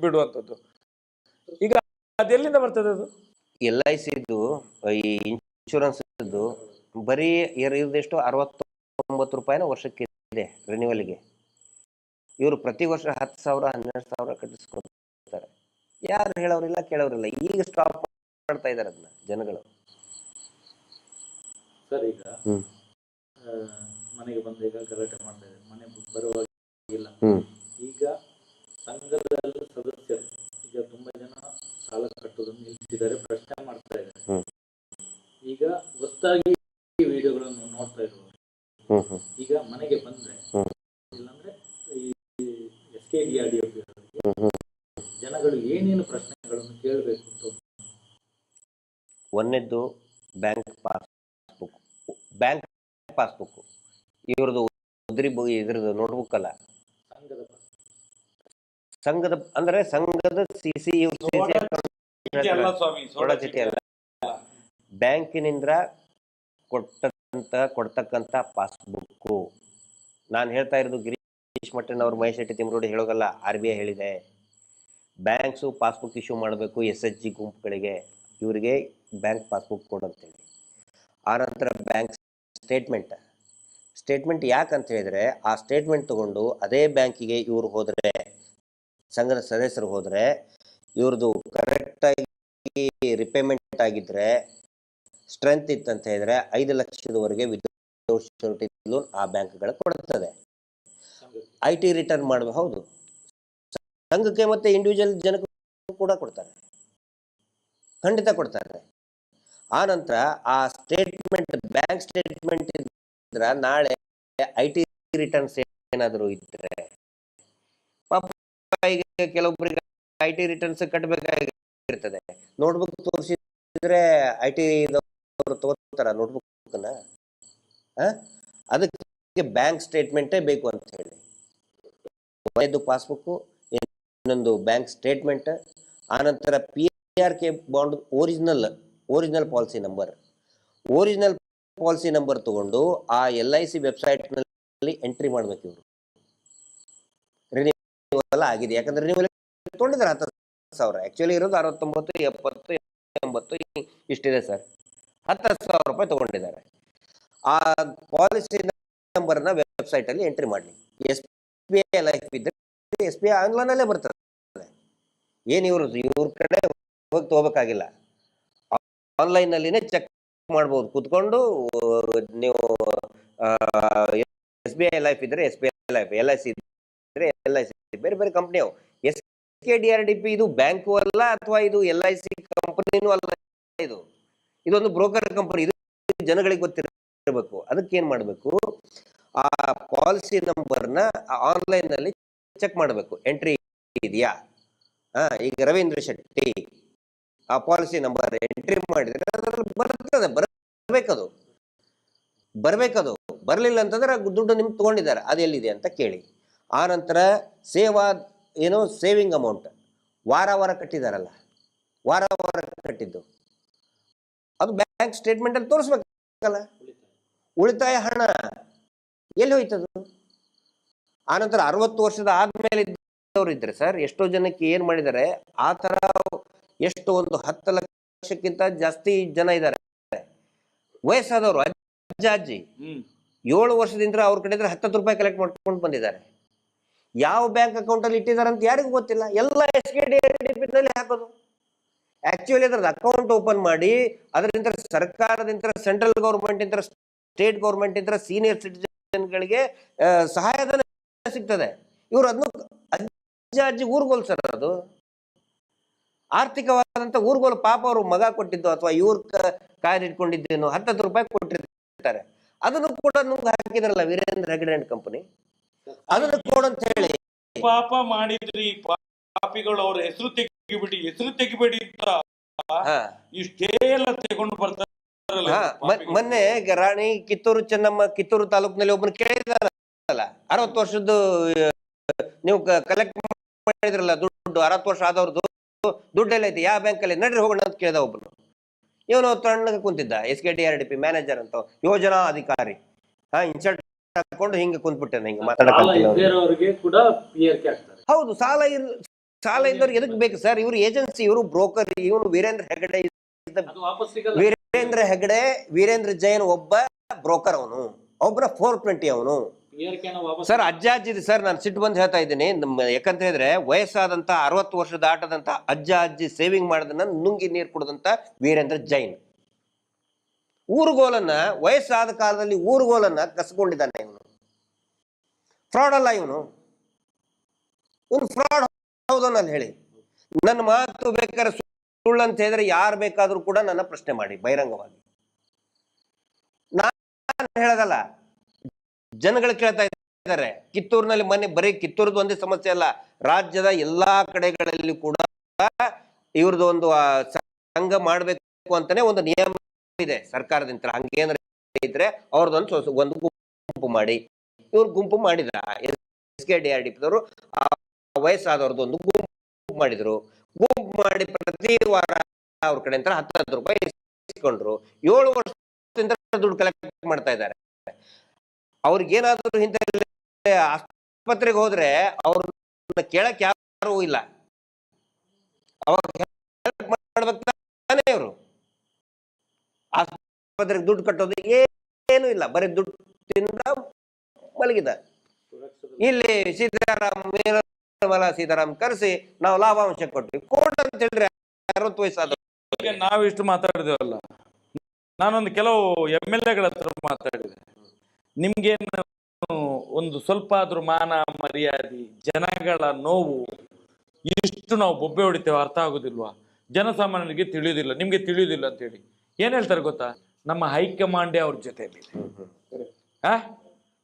B: ಬಿಡುವಂಥದ್ದು. ಈಗ ಅದೆಲ್ಲಿಂದ ಬರ್ತದೆ ಅದು?
C: LIC ಈ ಇನ್ಶೂರೆನ್ಸ್ ಬರೀ ಇರೋದೆಷ್ಟು 69 ರೂಪಾಯಿನ ವರ್ಷಕ್ಕೆ ಇದೆ ರಿನ್ಯೂವಲ್ಗೆ. ಇವರು ಪ್ರತಿ ವರ್ಷ 10,000 12,000 ಕಟ್ಟಿಸ್ಕೊಳ್ತಾರೆ. ಯಾರು ಹೇಳೋರಿಲ್ಲ ಕೇಳೋರಿಲ್ಲ. ಈಗ ಸ್ಟಾಪ್ ಮಾಡ್ತಾ ಇದ್ದಾರೆ ಅದನ್ನ ಜನಗಳು.
A: ಸರ್ ಈಗ ಮನೆಗೆ ಬಂದ ಈಗ ಗಲಾಟೆ ಮಾಡ್ತಾ ಇದ್ದಾರೆ, ಮನೆ ಬರುವಾಗಿಲ್ಲ. ಈಗ ಸಂಘದ ಸದಸ್ಯರು ಈಗ ತುಂಬಾ ಜನ ಸಾಲ ಕಟ್ಟುವುದನ್ನು ನಿಲ್ಲಿಸಿದ್ದಾರೆ, ಪ್ರಶ್ನೆ ಮಾಡ್ತಾ ಇದ್ದಾರೆ. ಈಗ ಹೊಸದಾಗಿ ವಿಡಿಯೋಗಳನ್ನು ನೋಡ್ತಾ ಇರುವವರು ಈಗ ಮನೆಗೆ ಬಂದ್ರೆ ಇಲ್ಲಾಂದ್ರೆ ಈ SKDRDP ಜನಗಳು ಏನೇನು ಪ್ರಶ್ನೆಗಳನ್ನು ಕೇಳಬೇಕು ಅಂತ?
C: ಒಂದನೇದ್ದು ಬ್ಯಾಂಕ್ ಪಾಸ್ಬುಕ್ ಇವ್ರದ್ದು ಇದ್ರದ್ದು ನೋಟ್ಬುಕ್ ಅಲ್ಲ, ಸಂಘದ ಅಂದ್ರೆ ಸಂಘದ CC ಚೀಟಿ ಅಲ್ಲ, ಬ್ಯಾಂಕಿನಿಂದ ಕೊಡ್ತಕ್ಕಂಥ ಪಾಸ್ಬುಕ್ಕು. ನಾನು ಹೇಳ್ತಾ ಇರೋದು ಗಿರೀಶ್ ಮಟ್ಟನ್ ಅವ್ರು, ಮಹೇಶ್ ಶೆಟ್ಟಿ ತಿಮ್ರೋಡಿ ಹೇಳೋಗಲ್ಲ, RBI ಹೇಳಿದೆ. ಬ್ಯಾಂಕ್ಸು ಪಾಸ್ಬುಕ್ ಇಶ್ಯೂ ಮಾಡಬೇಕು SHG ಗುಂಪುಗಳಿಗೆ, ಇವರಿಗೆ ಬ್ಯಾಂಕ್ ಪಾಸ್ಬುಕ್ ಕೊಡಂತೇಳಿ. ಆನಂತರ ಬ್ಯಾಂಕ್ ಸ್ಟೇಟ್ಮೆಂಟ್ ಯಾಕಂತ ಹೇಳಿದ್ರೆ, ಆ ಸ್ಟೇಟ್ಮೆಂಟ್ ತಗೊಂಡು ಅದೇ ಬ್ಯಾಂಕಿಗೆ ಇವ್ರು ಹೋದರೆ, ಸಂಘದ ಸದಸ್ಯರು ಹೋದರೆ, ಇವ್ರದ್ದು ಕರೆಕ್ಟಾಗಿ ರಿಪೇಮೆಂಟ್ ಆಗಿದ್ರೆ, ಸ್ಟ್ರೆಂತ್ ಇತ್ತಂತ ಹೇಳಿದ್ರೆ 5 ಲಕ್ಷದವರೆಗೆ ವಿತೌಟ್ ಶ್ಯೂರಿಟಿ ಲೋನ್ ಆ ಬ್ಯಾಂಕ್ಗಳು ಕೊಡುತ್ತದೆ. IT ರಿಟರ್ನ್ ಮಾಡಬೇಕು. ಹೌದು, ಸಂಘಕ್ಕೆ ಮತ್ತೆ ಇಂಡಿವಿಜುವಲ್ ಜನಕ್ಕೂ ಕೂಡ ಕೊಡ್ತಾರೆ, ಖಂಡಿತ ಕೊಡ್ತಾರೆ. ಆ ನಂತರ ಆ ಸ್ಟೇಟ್ಮೆಂಟ್, ಬ್ಯಾಂಕ್ ಸ್ಟೇಟ್ಮೆಂಟ್ ಇದ್ರೆ ನಾಳೆ IT ರಿಟರ್ನ್ಸ್ ಏನಾದರೂ ಇದ್ರೆ, ಕೆಲವೊಬ್ಬರಿಗೆ IT ರಿಟರ್ನ್ಸ್ ಕಟ್ಟಬೇಕಾಗಿರ್ತದೆ. ನೋಟ್ಬುಕ್ ತೋರಿಸಿದ್ರೆ IT ತಗೋತಾರ ನೋಟ್ಬುಕ್ನ. ಅದಕ್ಕೆ ಬ್ಯಾಂಕ್ ಸ್ಟೇಟ್ಮೆಂಟೇ ಬೇಕು ಅಂತ ಹೇಳಿ, ಒಂದು ಪಾಸ್ಬುಕ್, ಇನ್ನೊಂದು ಬ್ಯಾಂಕ್ ಸ್ಟೇಟ್ಮೆಂಟ್, ಆನಂತರ PRK bond original policy number ತಗೊಂಡು ಆ LIC ವೆಬ್ಸೈಟ್ನಲ್ಲಿ ಎಂಟ್ರಿ ಮಾಡ್ಬೇಕು. ಇವರು ರಿನ್ಯೂವಲ್ ಆಗಿದೆ, ಯಾಕಂದ್ರೆ ರಿನ್ಯೂವಲ್ ತೊಗೊಂಡಿದ್ದಾರೆ 10,000. ಆಕ್ಚುಲಿ ಇರೋದು 69, 70, 80 ಇಷ್ಟಿದೆ ಸರ್. 10,000 ರೂಪಾಯಿ ತಗೊಂಡಿದ್ದಾರೆ. ಆ ಪಾಲಿಸಿ ನಂಬರ್ನ ವೆಬ್ಸೈಟಲ್ಲಿ ಎಂಟ್ರಿ ಮಾಡಲಿ. SBI ಲೈಫ್ ಇದ್ರೆ SBI ಆನ್ಲೈನಲ್ಲೇ ಬರ್ತದೆ. ಏನು ಇವ್ರ ಕಡೆ ಹೋಗಿ ತಗೋಬೇಕಾಗಿಲ್ಲ, ಆನ್ಲೈನಲ್ಲಿನೇ ಚೆಕ್ ಮಾಡ್ಬೋದು ಕೂತ್ಕೊಂಡು. ನೀವು SBI ಲೈಫ್ ಇದ್ರೆ SBI ಲೈಫ್, LIC ಇದ್ರೆ LIC, ಬೇರೆ ಬೇರೆ ಕಂಪ್ನಿ ಅವು. SKDRDP ಇದು ಬ್ಯಾಂಕು ಅಲ್ಲ, ಅಥವಾ ಇದು LIC ಕಂಪನಿನೂ ಅಲ್ಲ. ಇದೊಂದು ಬ್ರೋಕರ್ ಕಂಪನಿ. ಇದು ಜನಗಳಿಗೆ ಗೊತ್ತಿರಬೇಕು. ಅದಕ್ಕೆ ಏನ್ ಮಾಡಬೇಕು, ಆ ಪಾಲಿಸಿ ನಂಬರ್ನ ಆನ್ಲೈನ್ ಅಲ್ಲಿ ಚೆಕ್ ಮಾಡಬೇಕು, ಎಂಟ್ರಿ ಇದೆಯಾ. ಈಗ ರವೀಂದ್ರ ಶೆಟ್ಟಿ ಆ ಪಾಲಿಸಿ ನಂಬರ್ ಎಂಟ್ರಿ ಮಾಡಿದ್ರೆ ಅದ್ರಲ್ಲಿ ಬರ್ತದೆ, ಬರ್ಬೇಕದು. ಬರ್ಲಿಲ್ಲ ಅಂತಂದ್ರೆ ದುಡ್ಡು ನಿಮ್ಗೆ ತಗೊಂಡಿದ್ದಾರೆ, ಅದು ಎಲ್ಲಿದೆ ಅಂತ ಕೇಳಿ. ಆ ನಂತರ ಸೇವಿಂಗ್ ಅಮೌಂಟ್ ವಾರ ಕಟ್ಟಿದಾರಲ್ಲ, ವಾರ ಕಟ್ಟಿದ್ದು ಅದು ಬ್ಯಾಂಕ್ ಸ್ಟೇಟ್ಮೆಂಟ್ ಅಲ್ಲಿ ತೋರಿಸ್ಬೇಕಲ್ಲ. ಉಳಿತಾಯ ಹಣ ಎಲ್ಲಿ ಹೋಯ್ತದು? ಆನಂತರ 60 ವರ್ಷದ ಆದ್ಮೇಲೆ ಇದ್ದವ್ರು ಇದ್ರೆ ಸರ್, ಎಷ್ಟೋ ಜನಕ್ಕೆ ಏನ್ ಮಾಡಿದ್ದಾರೆ, ಆ ತರ ಎಷ್ಟು ಒಂದು 10 ಲಕ್ಷಕ್ಕಿಂತ ಜಾಸ್ತಿ ಜನ ಇದ್ದಾರೆ ವಯಸ್ಸಾದವರು, ಅಜ್ಜಿ 7 ವರ್ಷದಿಂದ ಅವ್ರ ಕಡೆ 10 ರೂಪಾಯಿ ಕಲೆಕ್ಟ್ ಮಾಡ್ಕೊಂಡು ಬಂದಿದ್ದಾರೆ. ಯಾವ ಬ್ಯಾಂಕ್ ಅಕೌಂಟ್ ಅಲ್ಲಿ ಇಟ್ಟಿದ್ದಾರೆ ಅಂತ ಯಾರಿಗೂ ಗೊತ್ತಿಲ್ಲ. ಎಲ್ಲ SKDRDP ನಲ್ಲಿ ಹಾಕೋದು. ಆಕ್ಚುಲಿ ಅದ್ರದ್ದು ಅಕೌಂಟ್ ಓಪನ್ ಮಾಡಿ ಅದರಿಂದ ಸರ್ಕಾರದಿಂದ, ಸೆಂಟ್ರಲ್ ಗೌರ್ಮೆಂಟ್ ಇಂದ, ಸ್ಟೇಟ್ ಗೌರ್ಮೆಂಟ್ ಇಂದ ಸೀನಿಯರ್ ಸಿಟಿಜನ್ಗಳಿಗೆ ಸಹಾಯಧನ ಸಿಗ್ತದೆ. ಇವರು ಅದನ್ನು ಅಜ್ಜಿ ಊರ್ಗೋಲ್ ಸರ್, ಅದು ಆರ್ಥಿಕವಾಗಿ ವಯಸ್ಸಾದಂತ ಊರುಗಳು ಪಾಪ ಅವರು ಮಗ ಕೊಟ್ಟಿದ್ದು ಅಥವಾ ಇವ್ರ ಕಾಯ್ದಿಟ್ಕೊಂಡಿದ್ದೇನು 10 ರೂಪಾಯಿ ಕೊಟ್ಟಿರ್ತಾರೆ, ಅದನ್ನು ಕೂಡ ನುಂಗ್ ಹಾಕಿದ್ರಲ್ಲ ವೀರೇಂದ್ರ ಹೆಗಡೆ ಅಂಡ್ ಕಂಪನಿ, ಅದನ್ನು ಕೊಡಂತ ಹೇಳಿ.
B: ಪಾಪ ಮಾಡಿದ್ರಿ, ಪಾಪಿಗಳು ಅವ್ರ ಹೆಸರು ತೆಗಿಬೇಡಿ ಅಂತ ಇಷ್ಟೇ ಎಲ್ಲ ತಗೊಂಡು ಬರ್ತಾರೆ.
C: ಮೊನ್ನೆ ರಾಣಿ ಕಿತ್ತೂರು ಚೆನ್ನಮ್ಮ ಕಿತ್ತೂರು ತಾಲೂಕಿನಲ್ಲಿ ಒಬ್ಬನ ಕೇಳಿದಾರಲ್ಲ, 60 ವರ್ಷದ್ದು ನೀವು ಕಲೆಕ್ಟ್ ಮಾಡಿದ್ರಲ್ಲ ದುಡ್ಡು, 60 ವರ್ಷ ಆದವ್ರದ್ದು ದುಡ್ಡೆಲ್ಲ ಐತಿ, ಯಾವ ಬ್ಯಾಂಕ್ ಅಲ್ಲಿ ನಡ್ರಿ ಹೋಗೋಣ ಅಂತ ಕೇಳಿದ ಒಬ್ಬನು. ಇವನು ತಣ್ಣಗೆ ಕುಂತಿದ್ದ, SKDRDP ಮ್ಯಾನೇಜರ್ ಅಂತ, ಯೋಜನಾ ಅಧಿಕಾರಿ, ಇನ್ಸಲ್ಟ್ ಹಾಕೊಂಡು ಹಿಂಗೆ ಕುಂತ್ಬಿಟ್ಟೆ ಹಿಂಗೆ ಹೌದು. ಸಾಲ ಇದ್ದವ್ರಿಗೆ ಎದಕ್ ಬೇಕು ಸರ್? ಇವ್ರು ಏಜೆನ್ಸಿ, ಇವರು ಬ್ರೋಕರ್. ಇವನು ವೀರೇಂದ್ರ ಹೆಗಡೆ ವೀರೇಂದ್ರ ಜೈನ್ ಒಬ್ಬ ಬ್ರೋಕರ್, ಅವನು ಒಬ್ಬರ 420 ಅವನು ಸರ್. ಅಜ್ಜಿ ಸರ್, ನಾನು ಸಿಟ್ಟು ಬಂದು ಹೇಳ್ತಾ ಇದ್ದೀನಿ. ಯಾಕಂತ ಹೇಳಿದ್ರೆ ವಯಸ್ಸಾದಂತ 60 ವರ್ಷ ದಾಟದಂತ ಅಜ್ಜಿ ಸೇವಿಂಗ್ ಮಾಡೋದನ್ನ ನುಂಗಿ ನೀರು ಕುಡದಂತ ವೀರೇಂದ್ರ ಜೈನ್ ಊರುಗೋಲನ್ನ, ವಯಸ್ಸಾದ ಕಾಲದಲ್ಲಿ ಊರುಗೋಲನ್ನ ಕಸ್ಕೊಂಡಿದ್ದಾನೆ. ಇವನು ಫ್ರಾಡ್ ಅಲ್ಲ, ಇವನು ಫ್ರಾಡ್ ಹೌದು ನಾನು ಹೇಳಿ. ನನ್ನ ಮಾತು ಬೇಕಾದ್ರೆ ಸುಳ್ಳು ಅಂತ ಹೇಳಿದ್ರೆ ಯಾರು ಬೇಕಾದ್ರೂ ಕೂಡ ನನ್ನ ಪ್ರಶ್ನೆ ಮಾಡಿ ಬಹಿರಂಗವಾಗಿ. ನಾನು ಹೇಳೋದಲ್ಲ, ಜನಗಳು ಕೇಳ್ತಾ ಇದ್ದಾರೆ. ಕಿತ್ತೂರಿನಲ್ಲಿ ಮೊನ್ನೆ ಬರೀ ಕಿತ್ತೂರದ್ದು ಒಂದೇ ಸಮಸ್ಯೆ ಅಲ್ಲ, ರಾಜ್ಯದ ಎಲ್ಲಾ ಕಡೆಗಳಲ್ಲಿ ಕೂಡ ಇವ್ರದ್ದು ಒಂದು ಸಂಘ ಮಾಡ್ಬೇಕು ಅಂತಾನೆ ಒಂದು ನಿಯಮ ಇದೆ ಸರ್ಕಾರದಿಂದ. ಹಂಗೇನಾರ ಇದ್ರೆ ಅವ್ರದ್ದೊಂದು ಒಂದು ಗುಂಪು ಮಾಡಿ, ಇವ್ರು ಗುಂಪು ಮಾಡಿದ SKDRDP ದವರು ವಯಸ್ಸಾದವ್ರದ್ದು ಒಂದು ಗುಂಪು ಮಾಡಿದ್ರು. ಗುಂಪು ಮಾಡಿ ಪ್ರತಿ ವಾರ ಅವ್ರ ಕಡೆ ಅಂತ 10 ರೂಪಾಯಿ ಇಸ್ಕೊಂಡ್ರು. 7 ವರ್ಷದಿಂದ ದುಡ್ಡು ಕಲೆಕ್ಟ್ ಮಾಡ್ತಾ ಇದ್ದಾರೆ. ಅವ್ರಿಗೇನಾದ್ರೂ ಇಂಥ ಆಸ್ಪತ್ರೆಗೆ ಹೋದ್ರೆ ಅವ್ರನ್ನ ಕೇಳಕ್ ಯಾರು ಇಲ್ಲ. ಅವಾಗ ಹೆಲ್ಪ್ ಮಾಡ್ಬೇಕು ತಾನೇ ಇವರು. ಆಸ್ಪತ್ರೆಗೆ ದುಡ್ಡು ಕಟ್ಟೋದು ಏನು ಇಲ್ಲ, ಬರೀ ದುಡ್ಡು ತಿಂದ ಮಲಗಿದ. ಇಲ್ಲಿ ಸೀತಾರಾಮ್ ಕರೆಸಿ ನಾವು ಲಾಭಾಂಶ ಕೊಟ್ವಿ ಕೋರ್ಟ್ ಅಂತ ಹೇಳಿದ್ರೆ 60 ವಯಸ್ಸಾದ
B: ನಾವಿಷ್ಟು ಮಾತಾಡಿದೇವಲ್ಲ. ನಾನೊಂದು ಕೆಲವು MLAಗಳ ಹತ್ರ ಮಾತಾಡಿದೆ. ನಿಮ್ಗೇನು ಒಂದು ಸ್ವಲ್ಪ ಆದ್ರೂ ಮಾನ ಮರ್ಯಾದೆ, ಜನಗಳ ನೋವು, ಇಷ್ಟು ನಾವು ಬೊಬ್ಬೆ ಹೊಡಿತೇವೆ ಅರ್ಥ ಆಗುದಿಲ್ವಾ? ಜನಸಾಮಾನ್ಯರಿಗೆ ತಿಳಿಯುವುದಿಲ್ಲ, ನಿಮ್ಗೆ ತಿಳಿಯುವುದಿಲ್ಲ ಅಂತ ಹೇಳಿ ಏನ್ ಹೇಳ್ತಾರೆ ಗೊತ್ತಾ? ನಮ್ಮ ಹೈಕಮಾಂಡೇ ಅವ್ರ ಜೊತೆಯಲ್ಲಿದೆ,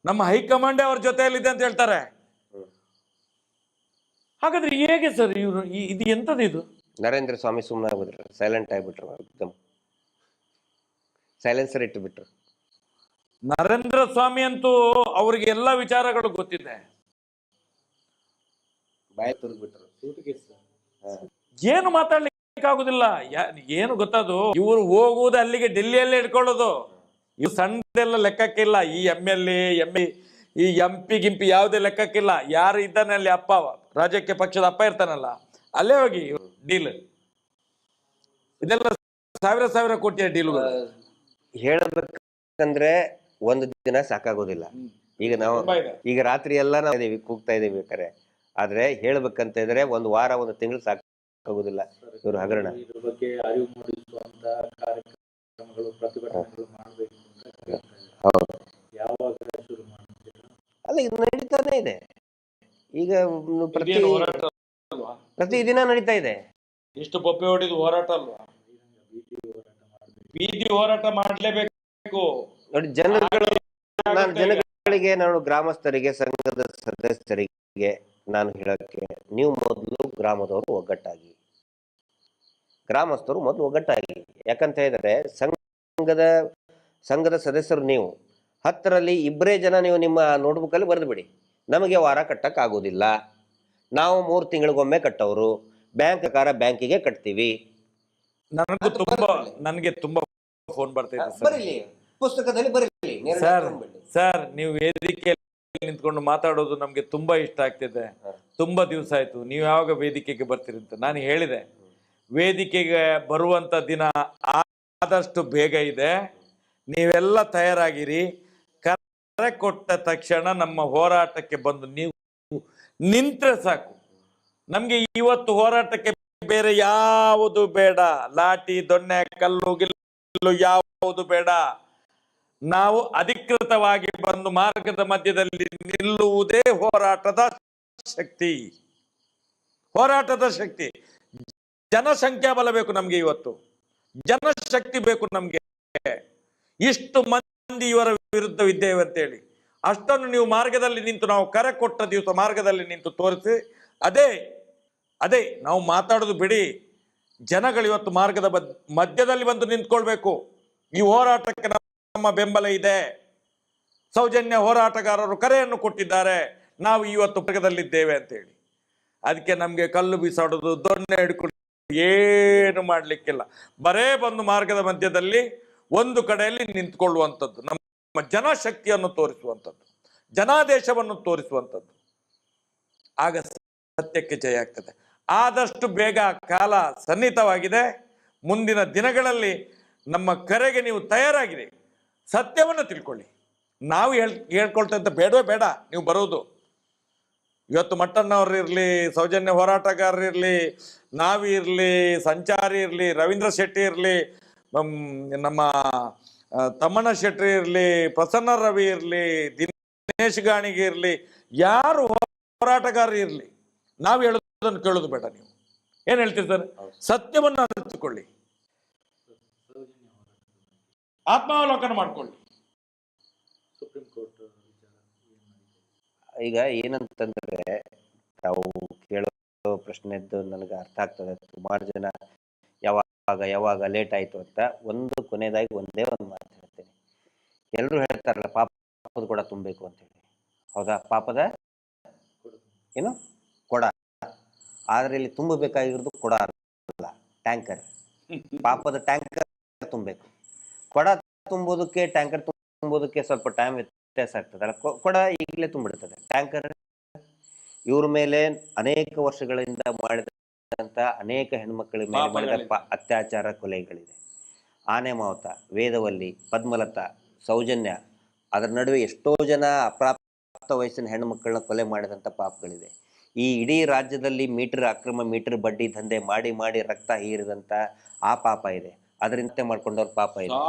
B: ನಮ್ಮ ಹೈಕಮಾಂಡೇ ಅವ್ರ ಜೊತೆಯಲ್ಲಿದೆ ಅಂತ ಹೇಳ್ತಾರೆ. ಹಾಗಾದ್ರೆ ಹೇಗೆ ಸರ್ ಇವರು? ಇದು ಎಂತದ್ದು ಇದು?
C: ನರೇಂದ್ರ ಸ್ವಾಮಿ ಸುಮ್ಮನೆ ಆಗ್ಬಿಟ್ರು, ಸೈಲೆಂಟ್ ಆಗ್ಬಿಟ್ರು, ಸೈಲೆನ್ಸರ್ ಇಟ್ಟುಬಿಟ್ರು.
B: ನರೇಂದ್ರ ಸ್ವಾಮಿ ಅಂತೂ ಅವ್ರಿಗೆ ಎಲ್ಲ ವಿಚಾರಗಳು ಗೊತ್ತಿದೆ,
C: ಬಾಯಿ ತುರ್ಬಿಟ್ರು.
B: ಏನು ಮಾತಾಡ್ಲಿಕ್ಕೆ ಆಗುದಿಲ್ಲ. ಏನು ಗೊತ್ತದು, ಇವರು ಹೋಗುವುದು ಅಲ್ಲಿಗೆ ಡೆಲ್ಲಿಯಲ್ಲೇ ಇಟ್ಕೊಳ್ಳೋದು. ಇವು ಸಣ್ಣದೆಲ್ಲ ಲೆಕ್ಕಕ್ಕಿಲ್ಲ. ಈ MLA ಈ MP ಗಿಂಪಿ ಯಾವುದೇ ಲೆಕ್ಕಕ್ಕಿಲ್ಲ. ಯಾರು ಇದ್ದಾನೆ ಅಲ್ಲಿ ಅಪ್ಪ, ರಾಜಕೀಯ ಪಕ್ಷದ ಅಪ್ಪ ಇರ್ತಾನಲ್ಲ, ಅಲ್ಲೇ ಹೋಗಿ ಡೀಲ್. ಇದೆಲ್ಲ ಸಾವಿರ ಕೋಟಿಯ ಡೀಲ್ಗಳು.
C: ಹೇಳಬೇಕಂದ್ರೆ ಒಂದು ದಿನ ಸಾಕಾಗೋದಿಲ್ಲ. ಈಗ ನಾವು ಈಗ ರಾತ್ರಿ ಎಲ್ಲ ನಾವು ಇದೀವಿ, ಕೂಗ್ತಾ ಇದೀವಿ ಬೇಕಾರೆ. ಆದ್ರೆ ಹೇಳ್ಬೇಕಂತ ಇದ್ರೆ ಒಂದು ವಾರ ಒಂದು ತಿಂಗಳು ಸಾಕಾಗೋದಿಲ್ಲ ಇವ್ರು ಹಗರಣ.
A: ಇದ್ರ ಬಗ್ಗೆ ಅರಿವು ಮೂಡಿಸುವಂತ ಕಾರ್ಯಕ್ರಮಗಳು, ಪ್ರತಿಭಟನೆಗಳು ಮಾಡಬೇಕು ಅಂತ.
C: ಹೌದು,
A: ಯಾವಾಗ ಶುರು ಮಾಡ್ತೀರಾ?
C: ಅಲ್ಲ, ಇದು ನಡೀತಾನೆ ಇದೆ ಈಗ, ಪ್ರತಿ ದಿನ ನಡೀತಾ ಇದೆ.
B: ಇಷ್ಟು ಬೊಬ್ಬೆ ಹೊಡಿದು ಹೋರಾಟ ಅಲ್ವಾ? ಬೀದಿ ಹೋರಾಟ ಮಾಡ್ಲೇಬೇಕು
C: ನೋಡಿ. ಜನಗಳಿಗೆ ನಾನು ಗ್ರಾಮಸ್ಥರಿಗೆ, ಸಂಘದ ಸದಸ್ಯರಿಗೆ ನಾನು ಹೇಳಕ್ಕೆ, ನೀವು ಮೊದಲು ಗ್ರಾಮದವರು ಒಗ್ಗಟ್ಟಾಗಿ, ಗ್ರಾಮಸ್ಥರು ಮೊದಲು ಒಗ್ಗಟ್ಟಾಗಿ. ಯಾಕಂತ ಹೇಳಿದ್ರೆ ಸಂಘದ ಸದಸ್ಯರು ನೀವು 10ರಲ್ಲಿ 2 ಜನ ನೀವು ನಿಮ್ಮ ನೋಟ್ಬುಕ್ ಅಲ್ಲಿ ಬರೆದು ಬಿಡಿ, ನಮಗೆ ವಾರ ಕಟ್ಟಕ್ ಆಗೋದಿಲ್ಲ, ನಾವು 3 ತಿಂಗಳಿಗೊಮ್ಮೆ ಕಟ್ಟೋರು, ಬ್ಯಾಂಕಿಗೆ ಕಟ್ತೀವಿ.
B: ನನಗೆ ತುಂಬಾ ಫೋನ್ ಬರ್ತಾ
C: ಬರೀಲಿ, ಪುಸ್ತಕದಲ್ಲಿ ಬರೀಲಿ.
B: ಸರ್, ನೀವು ವೇದಿಕೆಯಲ್ಲಿ ನಿಂತ್ಕೊಂಡು ಮಾತಾಡೋದು ನಮ್ಗೆ ತುಂಬಾ ಇಷ್ಟ ಆಗ್ತಿದೆ. ತುಂಬಾ ದಿವಸ ಆಯ್ತು, ನೀವು ಯಾವಾಗ ವೇದಿಕೆಗೆ ಬರ್ತೀರಿ ಅಂತ ನಾನು ಹೇಳಿದೆ. ವೇದಿಕೆಗೆ ಬರುವಂತ ದಿನ ಆದಷ್ಟು ಬೇಗ ಇದೆ, ನೀವೆಲ್ಲ ತಯಾರಾಗಿರಿ. ಕರೆ ಕೊಟ್ಟ ತಕ್ಷಣ ನಮ್ಮ ಹೋರಾಟಕ್ಕೆ ಬಂದು ನೀವು ನಿಂತ್ರೆ ಸಾಕು. ನಮ್ಗೆ ಇವತ್ತು ಹೋರಾಟಕ್ಕೆ ಬೇರೆ ಯಾವುದು ಬೇಡ, ಲಾಠಿ ದೊಣ್ಣೆ ಕಲ್ಲು ಗಿಲ್ಲು ಯಾವುದು ಬೇಡ. ನಾವು ಅಧಿಕೃತವಾಗಿ ಬಂದು ಮಾರ್ಗದ ಮಧ್ಯದಲ್ಲಿ ನಿಲ್ಲುವುದೇ ಹೋರಾಟದ ಶಕ್ತಿ. ಜನಸಂಖ್ಯಾ ಬಲ ಬೇಕು ನಮ್ಗೆ, ಇವತ್ತು ಜನಶಕ್ತಿ ಬೇಕು ನಮ್ಗೆ. ಇಷ್ಟು ಮಂದಿ ಇವರ ವಿರುದ್ಧವಿದ್ದೇವೆ ಅಂತೇಳಿ ಅಷ್ಟನ್ನು ನೀವು ಮಾರ್ಗದಲ್ಲಿ ನಿಂತು, ನಾವು ಕರೆ ಕೊಟ್ಟ ದಿವಸ ಮಾರ್ಗದಲ್ಲಿ ನಿಂತು ತೋರಿಸಿ, ಅದೇ ನಾವು ಮಾತಾಡೋದು ಬಿಡಿ. ಜನಗಳು ಇವತ್ತು ಮಾರ್ಗದ ಮಧ್ಯದಲ್ಲಿ ಬಂದು ನಿಂತ್ಕೊಳ್ಬೇಕು. ಈ ಹೋರಾಟಕ್ಕೆ ನಮ್ಮ ಬೆಂಬಲ ಇದೆ. ಸೌಜನ್ಯ ಹೋರಾಟಗಾರರು ಕರೆಯನ್ನು ಕೊಟ್ಟಿದ್ದಾರೆ, ನಾವು ಇವತ್ತು ಮಾರ್ಗದಲ್ಲಿದ್ದೇವೆ ಅಂತೇಳಿ. ಅದಕ್ಕೆ ನಮಗೆ ಕಲ್ಲು ಬೀಸಾಡೋದು, ದೊಣ್ಣೆ ಹಿಡ್ಕೊಂಡು ಏನು ಮಾಡ್ಲಿಕ್ಕಿಲ್ಲ. ಬರೇ ಬಂದು ಮಾರ್ಗದ ಮಧ್ಯದಲ್ಲಿ ಒಂದು ಕಡೆಯಲ್ಲಿ ನಿಂತ್ಕೊಳ್ಳುವಂಥದ್ದು, ನಮ್ಮ ಜನಶಕ್ತಿಯನ್ನು ತೋರಿಸುವಂಥದ್ದು, ಜನಾದೇಶವನ್ನು ತೋರಿಸುವಂಥದ್ದು. ಆಗ ಸತ್ಯಕ್ಕೆ ಜಯ ಆಗ್ತದೆ. ಆದಷ್ಟು ಬೇಗ ಕಾಲ ಸನ್ನಿಹಿತವಾಗಿದೆ. ಮುಂದಿನ ದಿನಗಳಲ್ಲಿ ನಮ್ಮ ಕರೆಗೆ ನೀವು ತಯಾರಾಗಿರಿ. ಸತ್ಯವನ್ನು ತಿಳ್ಕೊಳ್ಳಿ. ನಾವು ಹೇಳ್ಕೊಳ್ತಾ ಇದ್ದ ಬೇಡವೇ ಬೇಡ ನೀವು ಬರೋದು. ಇವತ್ತು ಮಟ್ಟಣ್ಣವ್ರು ಇರಲಿ, ಸೌಜನ್ಯ ಹೋರಾಟಗಾರರು ಇರಲಿ, ನಾವಿರಲಿ, ಸಂಚಾರಿ ಇರಲಿ, ರವೀಂದ್ರ ಶೆಟ್ಟಿ ಇರಲಿ, ನಮ್ಮ ತಮ್ಮಣ್ಣ ಶೆಟ್ಟಿ ಇರಲಿ, ಪ್ರಸನ್ನ ರವಿ ಇರಲಿ, ದಿನೇಶ್ ಗಾಣಿಗೆ ಇರಲಿ, ಯಾರು ಹೋರಾಟಗಾರರು ಇರಲಿ, ನಾವು ಹೇಳೋದನ್ನು ಕೇಳೋದು ಬೇಡ. ನೀವು ಏನು ಹೇಳ್ತೀರಿ ಸರ್? ಸತ್ಯವನ್ನು ಅರಿತುಕೊಳ್ಳಿ, ಆತ್ಮಾವಲೋಕನ ಮಾಡ್ಕೊಳ್ಳಿ.
A: ಸುಪ್ರೀಂ ಕೋರ್ಟ್
C: ಈಗ ಏನಂತಂದ್ರೆ, ತಾವು ಕೇಳೋ ಪ್ರಶ್ನೆದ್ದು ನನಗೆ ಅರ್ಥ ಆಗ್ತದೆ. ಸುಮಾರು ಜನ ಯಾವಾಗ ಲೇಟ್ ಆಯ್ತು ಅಂತ. ಕೊನೆಯದಾಗಿ ಒಂದೇ ಒಂದು ಮಾತು ಹೇಳ್ತೇನೆ. ಎಲ್ಲರೂ ಹೇಳ್ತಾರಲ್ಲ ಪಾಪದ ಕೊಡ ತುಂಬಬೇಕು ಅಂತೇಳಿ. ಹೌದಾ? ಪಾಪದ ಏನು ಕೊಡ. ಆದ್ರೆ ಇಲ್ಲಿ ತುಂಬಬೇಕಾಗಿರೋದು ಕೊಡ ಅಲ್ಲ, ಟ್ಯಾಂಕರ್. ಪಾಪದ ಟ್ಯಾಂಕರ್ ತುಂಬಬೇಕು. ಕೊಡ ತುಂಬೋದಕ್ಕೆ, ಟ್ಯಾಂಕರ್ ತುಂಬೋದಕ್ಕೆ ಸ್ವಲ್ಪ ಟೈಮ್ ವ್ಯತ್ಯಾಸ ಆಗ್ತದಲ್ಲ. ಕೊಡ ಈಗಲೇ ತುಂಬಿಡ್ತದೆ. ಟ್ಯಾಂಕರ್ ಇವ್ರ ಮೇಲೆ ಅನೇಕ ವರ್ಷಗಳಿಂದ ಮಾಡಿದಂತ ಅನೇಕ ಹೆಣ್ಮಕ್ಳ ಮೇಲೆ ಮಾಡಿದ ಅತ್ಯಾಚಾರ, ಕೊಲೆಗಳಿದೆ. ಆನೆ ಮಾವತ, ವೇದವಲ್ಲಿ, ಪದ್ಮಲತಾ, ಸೌಜನ್ಯ, ಅದರ ನಡುವೆ ಎಷ್ಟೋ ಜನ ಅಪ್ರಾಪ್ತ ವಯಸ್ಸಿನ ಹೆಣ್ಮಕ್ಳನ್ನ ಕೊಲೆ ಮಾಡಿದಂಥ ಪಾಪಗಳಿದೆ. ಈ ಇಡೀ ರಾಜ್ಯದಲ್ಲಿ ಅಕ್ರಮ ಮೀಟರ್ ಬಡ್ಡಿ ದಂಧೆ ಮಾಡಿ ರಕ್ತ ಹೀರಿದಂಥ ಆ ಪಾಪ ಇದೆ. ಅದರಿಂದ ಮಾಡ್ಕೊಂಡವ್ರ ಪಾಪ ಇದೆ,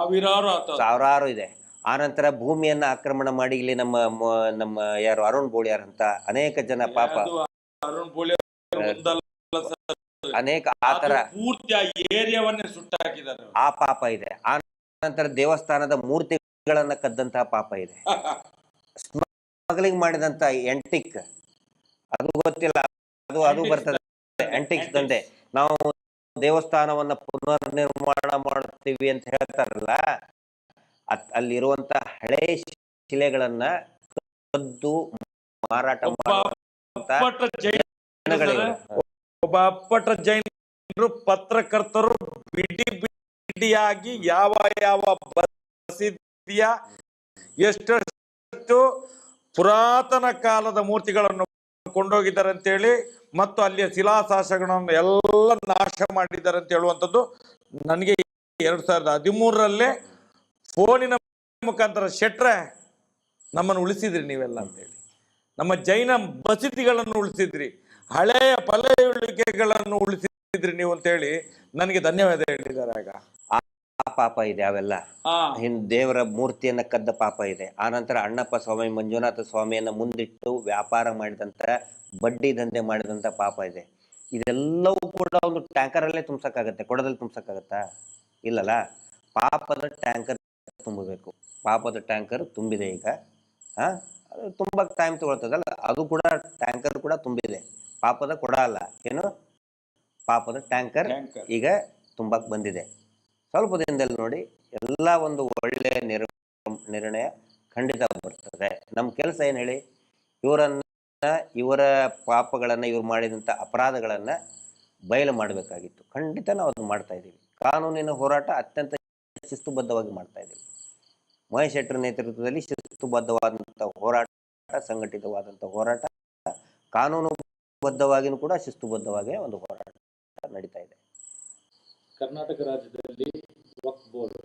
C: ಸಾವಿರಾರು ಇದೆ. ಆನಂತರ ಭೂಮಿಯನ್ನ ಆಕ್ರಮಣ ಮಾಡಿ ಇಲ್ಲಿ ನಮ್ಮ ಯಾರು ಅರುಣ್ ಬೋಳಿಯಾರ್ ಅಂತ ಅನೇಕ ಜನ ಪಾಪ, ಅನೇಕ ಆತರ ಆ ಪಾಪ ಇದೆ. ಆನಂತರ ದೇವಸ್ಥಾನದ ಮೂರ್ತಿಗಳನ್ನ ಕದ್ದಂತಹ ಪಾಪ ಇದೆ. ಸ್ಮಗ್ಲಿಂಗ್ ಮಾಡಿದಂತ ಎಂಟಿಕ್, ಅದು ಗೊತ್ತಿಲ್ಲ, ಅದು ಬರ್ತದೆ. ಎಂಟಿಕ್ಸ್ ದಂಧೆ. ನಾವು ದೇವಸ್ಥಾನವನ್ನ ಪುನರ್ ನಿರ್ಮಾಣ ಮಾಡ್ತೀವಿ ಅಂತ ಹೇಳ್ತಾರಲ್ಲ, ಅಲ್ಲಿರುವಂತ ಹಳೆ ಶಿಲೆಗಳನ್ನ ಕದ್ದು ಮಾರಾಟ ಮಾಡುವಂತ
B: ಒಬ್ಬ ಅಪ್ಪಟ ಜೈನರು, ಪತ್ರಕರ್ತರು ಬಿಡಿಯಾಗಿ ಯಾವ ಬಸಿದಿಯ ಎಷ್ಟು ಪುರಾತನ ಕಾಲದ ಮೂರ್ತಿಗಳನ್ನು ಕೊಂಡೋಗಿದ್ದಾರೆ ಅಂತೇಳಿ, ಮತ್ತು ಅಲ್ಲಿಯ ಶಿಲಾಶಾಸನಗಳನ್ನು ಎಲ್ಲ ನಾಶ ಮಾಡಿದ್ದಾರೆ ಅಂತ ಹೇಳುವಂಥದ್ದು ನನಗೆ 2013 ಫೋನಿನ ಮುಖಾಂತರ ಶೆಟ್ರೆ ನಮ್ಮನ್ನು ಉಳಿಸಿದ್ರಿ ನೀವೆಲ್ಲ ಅಂತೇಳಿ. ನಮ್ಮ ಜೈನ ಬಸದಿಗಳನ್ನು ಉಳಿಸಿದ್ರಿ, ಹಳೆಯ ಪಳೆಯುಳಿಕೆಗಳನ್ನು ಉಳಿಸಿದ್ರಿ ನೀವು ಅಂತೇಳಿ ನನಗೆ ಧನ್ಯವಾದ ಹೇಳಿದ್ದಾರೆ. ಆಗ
C: ಆ ಪಾಪ ಇದೆ, ಅವೆಲ್ಲ ದೇವರ ಮೂರ್ತಿಯನ್ನ ಕದ್ದ ಪಾಪ ಇದೆ. ಆನಂತರ ಅಣ್ಣಪ್ಪ ಸ್ವಾಮಿ, ಮಂಜುನಾಥ ಸ್ವಾಮಿಯನ್ನ ಮುಂದಿಟ್ಟು ವ್ಯಾಪಾರ ಮಾಡಿದಂತ, ಬಡ್ಡಿ ದಂಧೆ ಮಾಡಿದಂತ ಪಾಪ ಇದೆ. ಇದೆಲ್ಲವೂ ಕೂಡ ಒಂದು ಟ್ಯಾಂಕರ್ ಅಲ್ಲೇ ತುಂಬ್ಸಕ್ಕಾಗತ್ತೆ, ಕೊಡದಲ್ಲಿ ತುಂಬ್ಸಕ್ಕಾಗತ್ತಾ? ಇಲ್ಲಲ್ಲ. ಪಾಪದ ಟ್ಯಾಂಕರ್ ತುಂಬಬೇಕು. ಪಾಪದ ಟ್ಯಾಂಕರ್ ತುಂಬಿದೆ ಈಗ. ಅದು ತುಂಬಕ್ ಟೈಮ್ ತಗೊಳ್ತದಲ್ಲ, ಅದು ಕೂಡ ಟ್ಯಾಂಕರ್ ಕೂಡ ತುಂಬಿದೆ. ಪಾಪದ ಕೊಡ ಅಲ್ಲ, ಏನು ಪಾಪದ ಟ್ಯಾಂಕರ್ ಈಗ ತುಂಬಕ್ ಬಂದಿದೆ. ಸ್ವಲ್ಪ ದಿನದಲ್ಲಿ ನೋಡಿ ಎಲ್ಲ ಒಂದು ಒಳ್ಳೆಯ ನಿರ್ಣಯ ಖಂಡಿತ ಬರ್ತದೆ. ನಮ್ಮ ಕೆಲಸ ಏನು ಹೇಳಿ, ಇವರ ಪಾಪಗಳನ್ನ, ಇವ್ರು ಮಾಡಿದಂಥ ಅಪರಾಧಗಳನ್ನ ಬಯಲು ಮಾಡಬೇಕಾಗಿತ್ತು. ಖಂಡಿತ ನಾವು ಅದನ್ನು ಮಾಡ್ತಾ ಇದ್ದೀವಿ. ಕಾನೂನಿನ ಹೋರಾಟ ಅತ್ಯಂತ ಶಿಸ್ತುಬದ್ಧವಾಗಿ ಮಾಡ್ತಾ ಇದ್ದೀವಿ. ಮಹೇಶ್ ಶೆಟ್ಟರ್ ನೇತೃತ್ವದಲ್ಲಿ ಶಿಸ್ತುಬದ್ಧವಾದಂಥ ಹೋರಾಟ, ಸಂಘಟಿತವಾದಂಥ ಹೋರಾಟ, ಕಾನೂನುಬದ್ಧವಾಗಿಯೂ ಕೂಡ ಶಿಸ್ತುಬದ್ಧವಾಗಿ ಒಂದು ಹೋರಾಟ ನಡೀತಾ ಇದೆ.
A: ಕರ್ನಾಟಕ ರಾಜ್ಯದಲ್ಲಿ ವಕ್ಫ್ ಬೋರ್ಡ್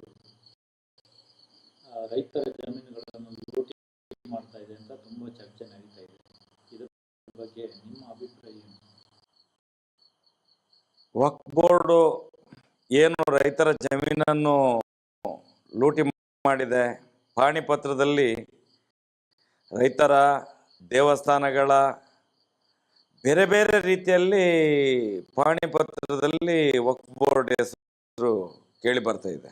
A: ರೈತರ ಜಮೀನುಗಳನ್ನು ಲೂಟಿ ಮಾಡ್ತಾ ಇದೆ ಅಂತ ತುಂಬಾ ಚರ್ಚೆ ನಡೀತಾ ಇದೆ. ಇದರ ಬಗ್ಗೆ ನಿಮ್ಮ ಅಭಿಪ್ರಾಯ ಏನು?
B: ವಕ್ಫ್ ಬೋರ್ಡ್ ಏನು ರೈತರ ಜಮೀನನ್ನು ಲೂಟಿ ಮಾಡಿದೆ, ಪಾಣಿಪತ್ರದಲ್ಲಿ ರೈತರ ದೇವಸ್ಥಾನಗಳ ಬೇರೆ ಬೇರೆ ರೀತಿಯಲ್ಲಿ ಪಾಣಿಪತ್ರದಲ್ಲಿ ವಕ್ಫ್ ಬೋರ್ಡ್ ಹೆಸರು ಕೇಳಿ ಬರ್ತಾ ಇದೆ.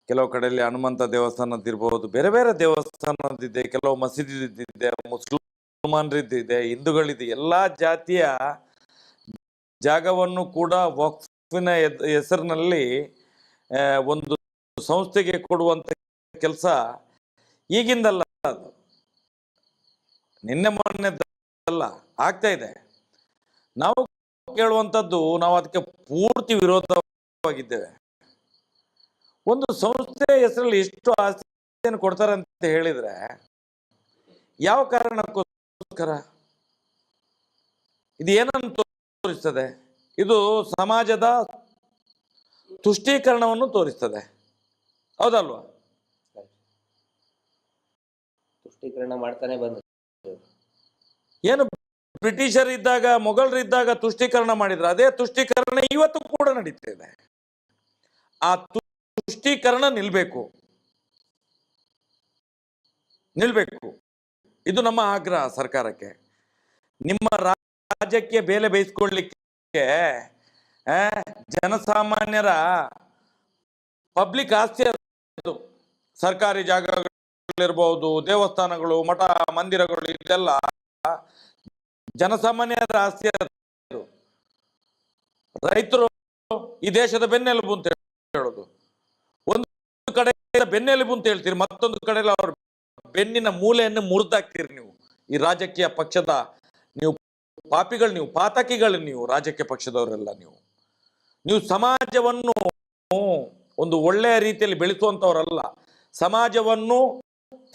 B: ಕೆಲವು ಕಡೆಯಲ್ಲಿ ಹನುಮಂತ ದೇವಸ್ಥಾನದಿರ್ಬೋದು, ಬೇರೆ ಬೇರೆ ದೇವಸ್ಥಾನದಿದೆ, ಕೆಲವು ಮಸೀದಿದೆ, ಮುಸಲ್ಮಾನರಿದ್ದಿದೆ, ಹಿಂದೂಗಳಿದೆ. ಎಲ್ಲ ಜಾತಿಯ ಜಾಗವನ್ನು ಕೂಡ ವಕ್ಫಿನ ಹೆಸರಿನಲ್ಲಿ ಒಂದು ಸಂಸ್ಥೆಗೆ ಕೊಡುವಂತ ಕೆಲಸ ಈಗಿಂದಲ್ಲ, ಅದು ನಿನ್ನೆ ಮೊನ್ನೆದಲ್ಲ, ಆಗ್ತಾ ಇದೆ. ನಾವು ಕೇಳುವಂಥದ್ದು, ನಾವು ಅದಕ್ಕೆ ಪೂರ್ತಿ ವಿರೋಧವಾಗಿದ್ದೇವೆ. ಒಂದು ಸಂಸ್ಥೆ ಹೆಸರಲ್ಲಿ ಎಷ್ಟು ಆಸ್ತಿಯನ್ನು ಕೊಡ್ತಾರೆ ಅಂತ ಹೇಳಿದ್ರೆ ಯಾವ ಕಾರಣಕ್ಕೋಸ್ಕರ? ಇದು ಏನನ್ನು ತೋರಿಸ್ತದೆ? ಇದು ಸಮಾಜದ ತುಷ್ಟೀಕರಣವನ್ನು ತೋರಿಸ್ತದೆ, ಹೌದಲ್ವಾ?
C: ತುಷ್ಟೀಕರಣ ಮಾಡ್ತಾನೆ ಬಂದ.
B: ಏನು ಬ್ರಿಟಿಷರಿದ್ದಾಗ, ಮೊಘಲರಿದ್ದಾಗ ತುಷ್ಟೀಕರಣ ಮಾಡಿದ್ರು, ಅದೇ ತುಷ್ಟೀಕರಣ ಇವತ್ತು ಕೂಡ ನಡೀತಿದೆ. ಆ ತುಷ್ಟೀಕರಣ ನಿಲ್ಬೇಕು. ಇದು ನಮ್ಮ ಆಗ್ರಹ ಸರ್ಕಾರಕ್ಕೆ. ನಿಮ್ಮ ರಾಜ್ಯಕ್ಕೆ ಬೇಲೆ ಬೇಯಿಸ್ಕೊಳ್ಳಿಕ್ಕೆ ಜನಸಾಮಾನ್ಯರ ಪಬ್ಲಿಕ್ ಆಸ್ತಿ ಅದು. ಸರ್ಕಾರಿ ಜಾಗಗಳಿರ್ಬಹುದು, ದೇವಸ್ಥಾನಗಳು, ಮಠ ಮಂದಿರಗಳು, ಇದೆಲ್ಲ ಜನಸಾಮಾನ್ಯರ ಆಸ್ತಿ ಅದು. ರೈತರು ಈ ದೇಶದ ಬೆನ್ನೆಲುಬು ಅಂತ ಹೇಳೋದು. ಒಂದು ಕಡೆ ಬೆನ್ನೆಲುಬು ಅಂತ ಹೇಳ್ತೀರಿ, ಮತ್ತೊಂದು ಕಡೆ ಅವ್ರ ಬೆನ್ನಿನ ಮೂಲೆಯನ್ನು ಮುರಿದಾಕ್ತೀರಿ ನೀವು. ಈ ರಾಜಕೀಯ ಪಕ್ಷದ ನೀವು ಪಾಪಿಗಳು, ನೀವು ಪಾತಕಿಗಳು, ನೀವು ರಾಜಕೀಯ ಪಕ್ಷದವರೆಲ್ಲ. ನೀವು ಸಮಾಜವನ್ನು ಒಂದು ಒಳ್ಳೆಯ ರೀತಿಯಲ್ಲಿ ಬೆಳೆಸುವಂತವರಲ್ಲ, ಸಮಾಜವನ್ನು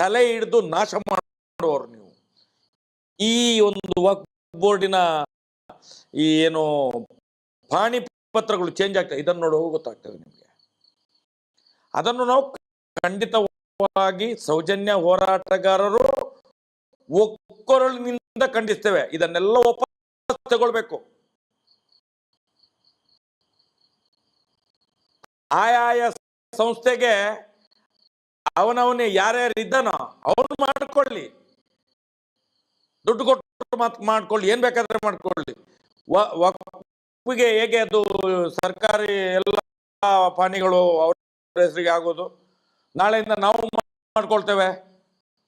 B: ತಲೆ ಹಿಡಿದು ನಾಶ ಮಾಡುವವರು ನೀವು. ಈ ಒಂದು ವಕ್ಫ್ ಬೋರ್ಡಿನ ಈ ಏನು ಪಾಣಿಪತ್ರಗಳು ಚೇಂಜ್ ಆಗ್ತದೆ, ಇದನ್ನು ನೋಡುವ ಗೊತ್ತಾಗ್ತದೆ ನಿಮಗೆ. ಅದನ್ನು ನಾವು ಖಂಡಿತವಾಗಿ ಸೌಜನ್ಯ ಹೋರಾಟಗಾರರು ಒಕ್ಕೊರಳಿನಿಂದ ಖಂಡಿಸ್ತೇವೆ. ಇದನ್ನೆಲ್ಲ ವಾಪಸ್ ತಗೊಳ್ಬೇಕು. ಆಯಾಯ ಸಂಸ್ಥೆಗೆ ಅವನವನೇ ಯಾರ್ಯಾರು ಇದ್ದಾನೋ ಅವನು ಮಾಡ್ಕೊಳ್ಳಿ, ದುಡ್ಡು ಕೊಟ್ಟು ಮಾಡ್ಕೊಳ್ಳಿ, ಏನ್ ಬೇಕಾದ್ರೆ ಮಾಡ್ಕೊಳ್ಳಿ. ವಕ್ಫಿಗೆ ಹೇಗೆ ಅದು ಸರ್ಕಾರಿ ಎಲ್ಲ ಪಾಣಿಗಳು ಅವ್ರ ಹೆಸರಿಗೆ ಆಗೋದು, ನಾಳೆಯಿಂದ ನಾವು ಮಾಡ್ಕೊಳ್ತೇವೆ,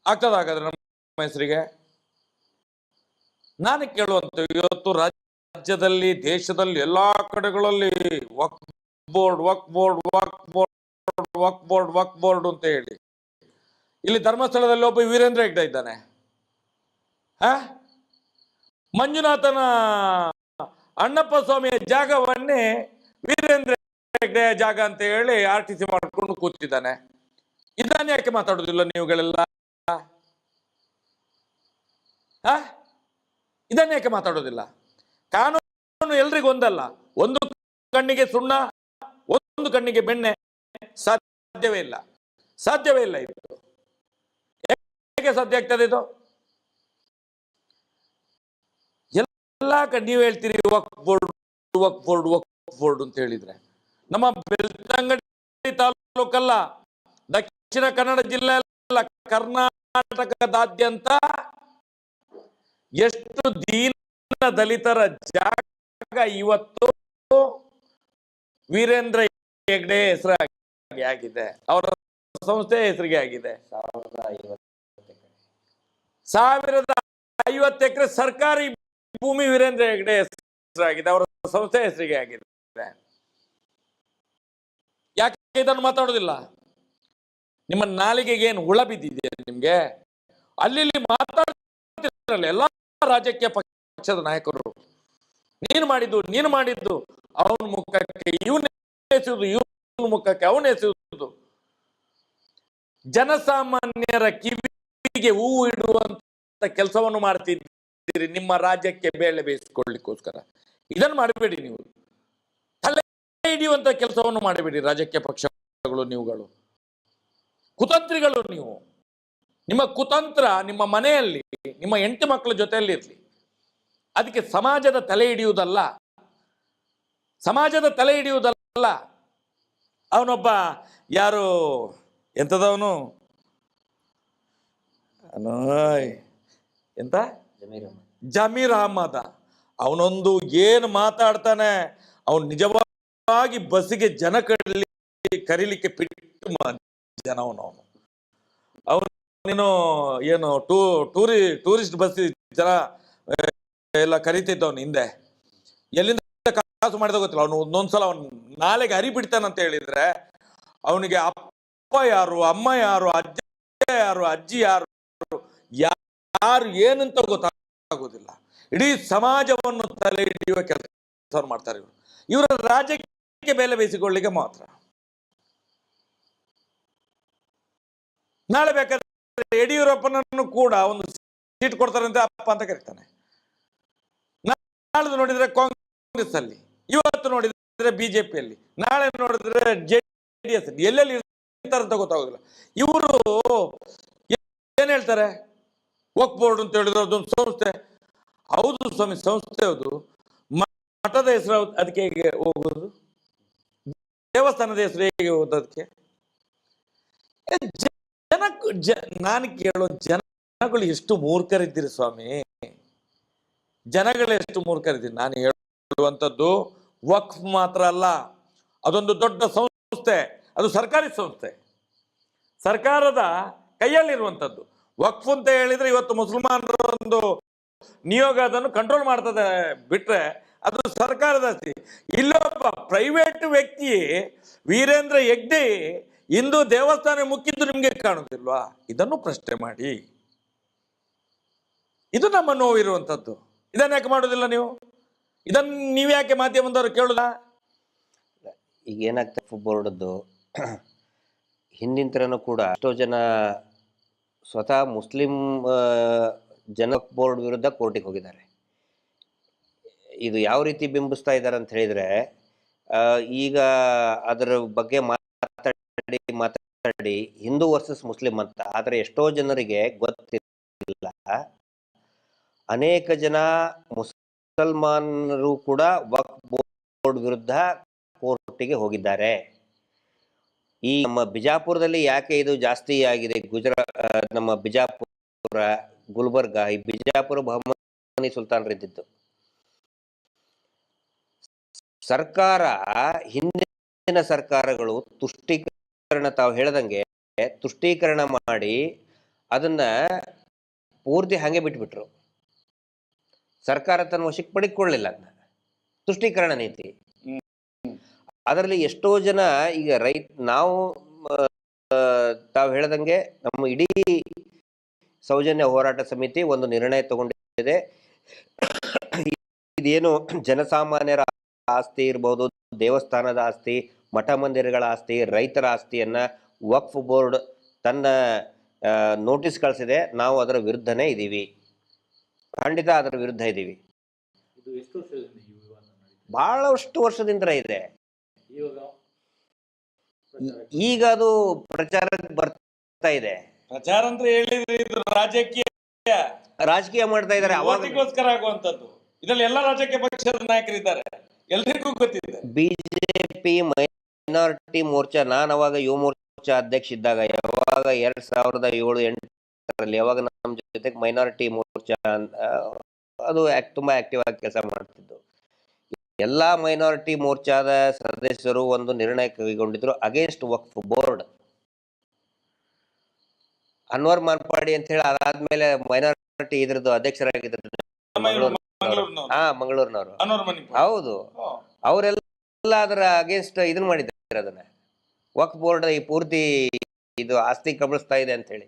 B: ಆಗ್ತದ? ಹಾಗಾದ್ರೆ ನಮ್ಮ ಹೆಸರಿಗೆ ನಾನು ಕೇಳುವಂತ, ಇವತ್ತು ರಾಜ್ಯದಲ್ಲಿ, ದೇಶದಲ್ಲಿ ಎಲ್ಲಾ ಕಡೆಗಳಲ್ಲಿ ವಕ್ಫ್ ಬೋರ್ಡ್ ವಕ್ಫ್ ಬೋರ್ಡ್ ವಕ್ಫ್ ಬೋರ್ಡ್ ವಕ್ಫ್ ಬೋರ್ಡ್ ವಕ್ಫ್ ಬೋರ್ಡ್ ಅಂತ ಹೇಳಿ, ಇಲ್ಲಿ ಧರ್ಮಸ್ಥಳದಲ್ಲಿ ಒಬ್ಬ ವೀರೇಂದ್ರ ಹೆಗ್ಡೆ ಇದ್ದಾನೆ. ಮಂಜುನಾಥನ ಅಣ್ಣಪ್ಪ ಸ್ವಾಮಿಯ ಜಾಗವನ್ನೇ ವೀರೇಂದ್ರ ಹೆಗ್ಡೆ ಜಾಗ ಅಂತ ಹೇಳಿ RTC ಮಾಡ್ಕೊಂಡು ಕೂತಿದ್ದಾನೆ. ಇದನ್ನ ಯಾಕೆ ಮಾತಾಡುದಿಲ್ಲ ನೀವುಗಳೆಲ್ಲ? ಇದನ್ನ ಯಾಕೆ ಮಾತಾಡೋದಿಲ್ಲ? ಕಾನೂನು ಎಲ್ರಿಗೂ ಒಂದಲ್ಲ. ಒಂದು ಕಣ್ಣಿಗೆ ಸುಣ್ಣ, ಒಂದು ಕಣ್ಣಿಗೆ ಬೆಣ್ಣೆ. ಸಾಧ್ಯವೇ ಇಲ್ಲ, ಸಾಧ್ಯವೇ ಇಲ್ಲ. ಇದು ಹೇಗೆ ಸಾಧ್ಯ ಆಗ್ತದೆ? ಇದು ಎಲ್ಲ ನೀವು ಹೇಳ್ತೀರಿ ವಕ್ಫ್ ಬೋರ್ಡ್ ವಕ್ಫ್ ಬೋರ್ಡ್ ವಕ್ಫ್ ಬೋರ್ಡ್ ಅಂತ ಹೇಳಿದ್ರೆ, ನಮ್ಮ ಬೆಳ್ತಂಗಡಿ ತಾಲೂಕಲ್ಲ, ದಕ್ಷಿಣ ಕನ್ನಡ ಜಿಲ್ಲೆ ಅಲ್ಲ, ಕರ್ನಾಟಕದಾದ್ಯಂತ ಎಷ್ಟು ದೀನ ದಲಿತರ ಜಾಗ ಇವತ್ತು ವೀರೇಂದ್ರ ಹೆಗ್ಡೆ ಹೆಸರಾಗಿ ಆಗಿದೆ, ಅವರ ಸಂಸ್ಥೆ ಹೆಸರಿಗೆ ಆಗಿದೆ. 1050 ಎಕರೆ ಸರ್ಕಾರಿ ಭೂಮಿ ವೀರೇಂದ್ರ ಹೆಗ್ಡೆ ಹೆಸರಾಗಿದೆ, ಅವರ ಸಂಸ್ಥೆ ಹೆಸರಿಗೆ ಆಗಿದೆ. ಯಾಕೆ ಇದನ್ನು ಮಾತಾಡೋದಿಲ್ಲ? ನಿಮ್ಮ ನಾಲಿಗೆಗೆ ಏನು ಹುಳ ಬಿದ್ದಿದೆ ನಿಮ್ಗೆ? ಅಲ್ಲಿ ಮಾತಾಡ್ತಿರಲ್ಲ ಎಲ್ಲಾ ರಾಜಕೀಯ ಪಕ್ಷದ ನಾಯಕರು. ನೀನು ಮಾಡಿದ್ದು ಅವನ ಮುಖಕ್ಕೆ ಇವನು ಎಸೆಯುವುದು, ಇವನ ಮುಖಕ್ಕೆ ಅವನು ಎಸೆಯುವುದು. ಜನಸಾಮಾನ್ಯರ ಕಿವಿಗೆ ಹೂವು ಇಡುವಂತ ಕೆಲಸವನ್ನು ಮಾಡ್ತಿದ್ದೀರಿ ನಿಮ್ಮ ರಾಜ್ಯಕ್ಕೆ ಬೇಳೆ ಬೇಯಿಸಿಕೊಳ್ಳಿಕ್ಕೋಸ್ಕರ. ಇದನ್ನು ಮಾಡಬೇಡಿ. ನೀವು ತಲೆ ಹಿಡಿಯುವಂತ ಕೆಲಸವನ್ನು ಮಾಡಬೇಡಿ. ರಾಜಕೀಯ ಪಕ್ಷಗಳು, ನೀವುಗಳು ಕುತಂತ್ರಿಗಳು. ನೀವು ನಿಮ್ಮ ಕುತಂತ್ರ ನಿಮ್ಮ ಮನೆಯಲ್ಲಿ, ನಿಮ್ಮ ಹೆಂಡತಿ ಮಕ್ಕಳ ಜೊತೆಯಲ್ಲಿ ಇರಲಿ. ಅದಕ್ಕೆ ಸಮಾಜದ ತಲೆ ಹಿಡಿಯುವುದಲ್ಲ, ಸಮಾಜದ ತಲೆ ಹಿಡಿಯುವುದಲ್ಲ. ಅವನೊಬ್ಬ ಯಾರು ಎಂತದವನು ಎಂತ ಜಮೀರ್ ಅಹಮದ ಅವನೊಂದು ಏನು ಮಾತಾಡ್ತಾನೆ, ಅವನು ನಿಜವಾಗಿ ಬಸ್ಸಿಗೆ ಜನ ಕರೀಲಿಕ್ಕೆ ಬಿಟ್ಟು ಜನ ಅವನು ನೀನು ಏನು ಟೂರಿಸ್ಟ್ ಬಸ್ ಜನ ಎಲ್ಲ ಕರಿತಿದ್ದವನು ಹಿಂದೆ. ಎಲ್ಲಿಂದ ಕಾಸು ಮಾಡಿದ ಗೊತ್ತಿಲ್ಲ. ಅವನು ಒಂದೊಂದ್ಸಲ ಅವನು ನಾಳೆಗೆ ಹರಿ ಬಿಡ್ತಾನಂತ ಹೇಳಿದ್ರೆ ಅವನಿಗೆ ಅಪ್ಪ ಯಾರು, ಅಮ್ಮ ಯಾರು, ಅಜ್ಜ ಯಾರು, ಅಜ್ಜಿ ಯಾರು, ಯಾರು ಏನಂತ ಗೊತ್ತಾಗೋದಿಲ್ಲ. ಇಡೀ ಸಮಾಜವನ್ನು ತಲೆ ಹಿಡಿಯುವ ಕೆಲಸ ಮಾಡ್ತಾರೆ ಇವರು. ಇವರ ರಾಜ್ಯಕ್ಕೆ ಬೆಲೆ ಬೇಯಿಸಿಕೊಳ್ಳಿಕ್ಕೆ ಮಾತ್ರ. ನಾಳೆ ಬೇಕಾದ್ರೆ ಯಡಿಯೂರಪ್ಪನನ್ನು ಕೂಡ ಒಂದು ಸೀಟ್ ಕೊಡ್ತಾರಂತೆ ಅಪ್ಪ ಅಂತ ಕರೀತಾನೆ. ನಾಳೆ ನೋಡಿದ್ರೆ ಕಾಂಗ್ರೆಸ್ ಅಲ್ಲಿ, ಇವತ್ತು ನೋಡಿದ್ರೆ ಬಿಜೆಪಿಯಲ್ಲಿ, ನಾಳೆ ನೋಡಿದ್ರೆ JDS ಅಲ್ಲಿ, ಎಲ್ಲೆಲ್ಲಿ ಇರ್ತಾರಂತ ಗೊತ್ತಾಗೋದಿಲ್ಲ. ಇವರು ಏನ್ ಹೇಳ್ತಾರೆ, ವಕ್ಫ್ ಬೋರ್ಡ್ ಅಂತ ಹೇಳಿದ್ರೆ ಅದೊಂದು ಸಂಸ್ಥೆ. ಹೌದು ಸ್ವಾಮಿ, ಸಂಸ್ಥೆ ಹೌದು. ಮಠದ ಹೆಸರು ಅದಕ್ಕೆ ಹೇಗೆ ಹೋಗುದು? ದೇವಸ್ಥಾನದ ಹೆಸರು ಹೇಗೆ ಹೋಗುದು ಅದಕ್ಕೆ? ನಾನು ಕೇಳೋ ಜನಗಳು ಎಷ್ಟು ಮೂರ್ಖರಿದ್ದೀರಿ ಸ್ವಾಮಿ, ಜನಗಳು ಎಷ್ಟು ಮೂರ್ಖರಿದ್ದೀರಿ. ನಾನು ಹೇಳುವಂಥದ್ದು ವಕ್ಫ್ ಮಾತ್ರ ಅಲ್ಲ, ಅದೊಂದು ದೊಡ್ಡ ಸಂಸ್ಥೆ, ಅದು ಸರ್ಕಾರಿ ಸಂಸ್ಥೆ, ಸರ್ಕಾರದ ಕೈಯಲ್ಲಿರುವಂಥದ್ದು. ವಕ್ಫ್ ಅಂತ ಹೇಳಿದ್ರೆ ಇವತ್ತು ಮುಸಲ್ಮಾನರ ಒಂದು ನಿಯೋಗ ಅದನ್ನು ಕಂಟ್ರೋಲ್ ಮಾಡ್ತದೆ ಬಿಟ್ರೆ ಅದು ಸರ್ಕಾರದ ಆಸ್ತಿ. ಇಲ್ಲೊಬ್ಬ ಪ್ರೈವೇಟ್ ವ್ಯಕ್ತಿ ವೀರೇಂದ್ರ ಹೆಗ್ಡೆ ಇಂದು ದೇವಸ್ಥಾನ ಮುಕ್ಕಿದ್ದು ನಿಮ್ಗೆ ಕಾಣುದಿಲ್ವಾ? ಇದನ್ನು ಪ್ರಶ್ನೆ ಮಾಡಿ. ಇದು ನಮ್ಮ ನೋವಿರುವಂಥದ್ದು. ಇದನ್ನ ಯಾಕೆ ಮಾಡೋದಿಲ್ಲ ನೀವು? ಇದನ್ನು ನೀವ್ಯಾಕೆ ಮಾಧ್ಯಮದವರು ಕೇಳುದ?
C: ಈಗ ಏನಾಗ್ತದೆ, ಬೋರ್ಡದ್ದು ಹಿಂದಿನ ಥರನೂ ಕೂಡ ಎಷ್ಟೋ ಜನ ಸ್ವತಃ ಮುಸ್ಲಿಂ ಜನ ಬೋರ್ಡ್ ವಿರುದ್ಧ ಕೋರ್ಟಿಗೆ ಹೋಗಿದ್ದಾರೆ. ಇದು ಯಾವ ರೀತಿ ಬಿಂಬಿಸ್ತಾ ಇದ್ದಾರೆ ಅಂತ ಹೇಳಿದ್ರೆ, ಈಗ ಅದರ ಬಗ್ಗೆ ಮಾತಾಡಿ ಹಿಂದೂ ವರ್ಸಸ್ ಮುಸ್ಲಿಂ ಅಂತ. ಆದರೆ ಎಷ್ಟೋ ಜನರಿಗೆ ಗೊತ್ತಿಲ್ಲ, ಅನೇಕ ಜನ ಮುಸಲ್ಮಾನರು ಕೂಡ ವಕ್ಫ್ ಬೋರ್ಡ್ ವಿರುದ್ಧ ಕೋರ್ಟಿಗೆ ಹೋಗಿದ್ದಾರೆ. ಈ ನಮ್ಮ ಬಿಜಾಪುರದಲ್ಲಿ ಯಾಕೆ ಇದು ಜಾಸ್ತಿ ಆಗಿದೆ? ನಮ್ಮ ಬಿಜಾಪುರ, ಗುಲ್ಬರ್ಗ, ಈ ಬಿಜಾಪುರ ಬಹಮನಿ ಸುಲ್ತಾನರಿದ್ದಿದ್ದು. ಸರ್ಕಾರ, ಹಿಂದಿನ ಸರ್ಕಾರಗಳು ತುಷ್ಟೀಕರಣ, ತಾವು ಹೇಳ್ದಂಗೆ ತುಷ್ಟೀಕರಣ ಮಾಡಿ ಅದನ್ನ ಪೂರ್ತಿ ಹಾಗೆ ಬಿಟ್ಬಿಟ್ರು. ಸರ್ಕಾರ ತನ್ನ ವಶಕ್ಕೆ ಪಡೆದುಕೊಳ್ಳಿಲ್ಲ ಅದನ್ನ, ತುಷ್ಟೀಕರಣ ನೀತಿ. ಅದರಲ್ಲಿ ಎಷ್ಟೋ ಜನ ಈಗ ನಾವು ತಾವು ಹೇಳ್ದಂಗೆ ನಮ್ಮ ಇಡೀ ಸೌಜನ್ಯ ಹೋರಾಟ ಸಮಿತಿ ಒಂದು ನಿರ್ಣಯ ತಗೊಂಡಿದೆ. ಇದೇನು ಜನಸಾಮಾನ್ಯರ ಆಸ್ತಿ ಇರ್ಬೋದು, ದೇವಸ್ಥಾನದ ಆಸ್ತಿ, ಮಠ ಮಂದಿರಗಳ ಆಸ್ತಿ, ರೈತರ ಆಸ್ತಿಯನ್ನ ವಕ್ಫ್ ಬೋರ್ಡ್ ತನ್ನ ನೋಟಿಸ್ ಕಳಿಸಿದೆ. ನಾವು ಅದರ ವಿರುದ್ಧನೇ ಇದ್ದೀವಿ, ಖಂಡಿತ ಅದರ ವಿರುದ್ಧ ಇದ್ದೀವಿ. ಬಹಳಷ್ಟು ವರ್ಷದಿಂದ ಇದೆ. ಈಗ ಅದು ಪ್ರಚಾರಕ್ಕೆ ಬರ್ತಾ ಇದೆ.
B: ಪ್ರಚಾರ ಅಂತ ಹೇಳಿದ್ರೆ ಇದು ರಾಜಕೀಯ
C: ಮಾಡ್ತಾ ಇದ್ದಾರೆ.
B: ಅವಾಗಗೋಸ್ಕರ ಆಗುವಂತದ್ದು. ಇದರಲ್ಲಿ ಎಲ್ಲ ರಾಜಕೀಯ ಪಕ್ಷದ ನಾಯಕರಿದ್ದಾರೆ, ಎಲ್ರಿಗೂ ಗೊತ್ತಿದೆ.
C: ಬಿಜೆಪಿ ಮೈನಾರಿಟಿ ಮೋರ್ಚಾ, ನಾನು ಅವಾಗ ಯುವ ಮೋರ್ಚಾ ಅಧ್ಯಕ್ಷ ಇದ್ದಾಗ, ಯಾವಾಗ 2007-8 ಯಾವಾಗ ನಮ್ಮ ಜೊತೆಗೆ ಮೈನಾರಿಟಿ ಮೋರ್ಚಾ ಅದು ತುಂಬಾ ಆಕ್ಟಿವ್ ಆಗಿ ಕೆಲಸ ಮಾಡ್ತಿದ್ದು. ಎಲ್ಲಾ ಮೈನಾರಿಟಿ ಮೋರ್ಚಾದ ಸದಸ್ಯರು ಒಂದು ನಿರ್ಣಯ ಕೈಗೊಂಡಿದ್ರು ಅಗೇನ್ಸ್ಟ್ ವಕ್ಫ್ ಬೋರ್ಡ್. ಅನ್ವರ್ ಮಾರ್ಪಾಡಿ ಅಂತ ಹೇಳಿ ಅದಾದ್ಮೇಲೆ ಮೈನಾರಿಟಿ ಇದ್ರದ್ದು ಅಧ್ಯಕ್ಷರಾಗಿದ್ರು, ಮಂಗಳೂರಿನವರು. ಹೌದು, ಅವರೆಲ್ಲ ಅದರ ಅಗೇನ್ಸ್ಟ್ ಇದನ್ನ ಮಾಡಿದ್ದಾರೆ. ಅದನ್ನ ವಕ್ಫ್ ಬೋರ್ಡ್ ಈ ಪೂರ್ತಿ ಇದು ಆಸ್ತಿ ಕಬಳಿಸ್ತಾ ಇದೆ ಅಂತ ಹೇಳಿ.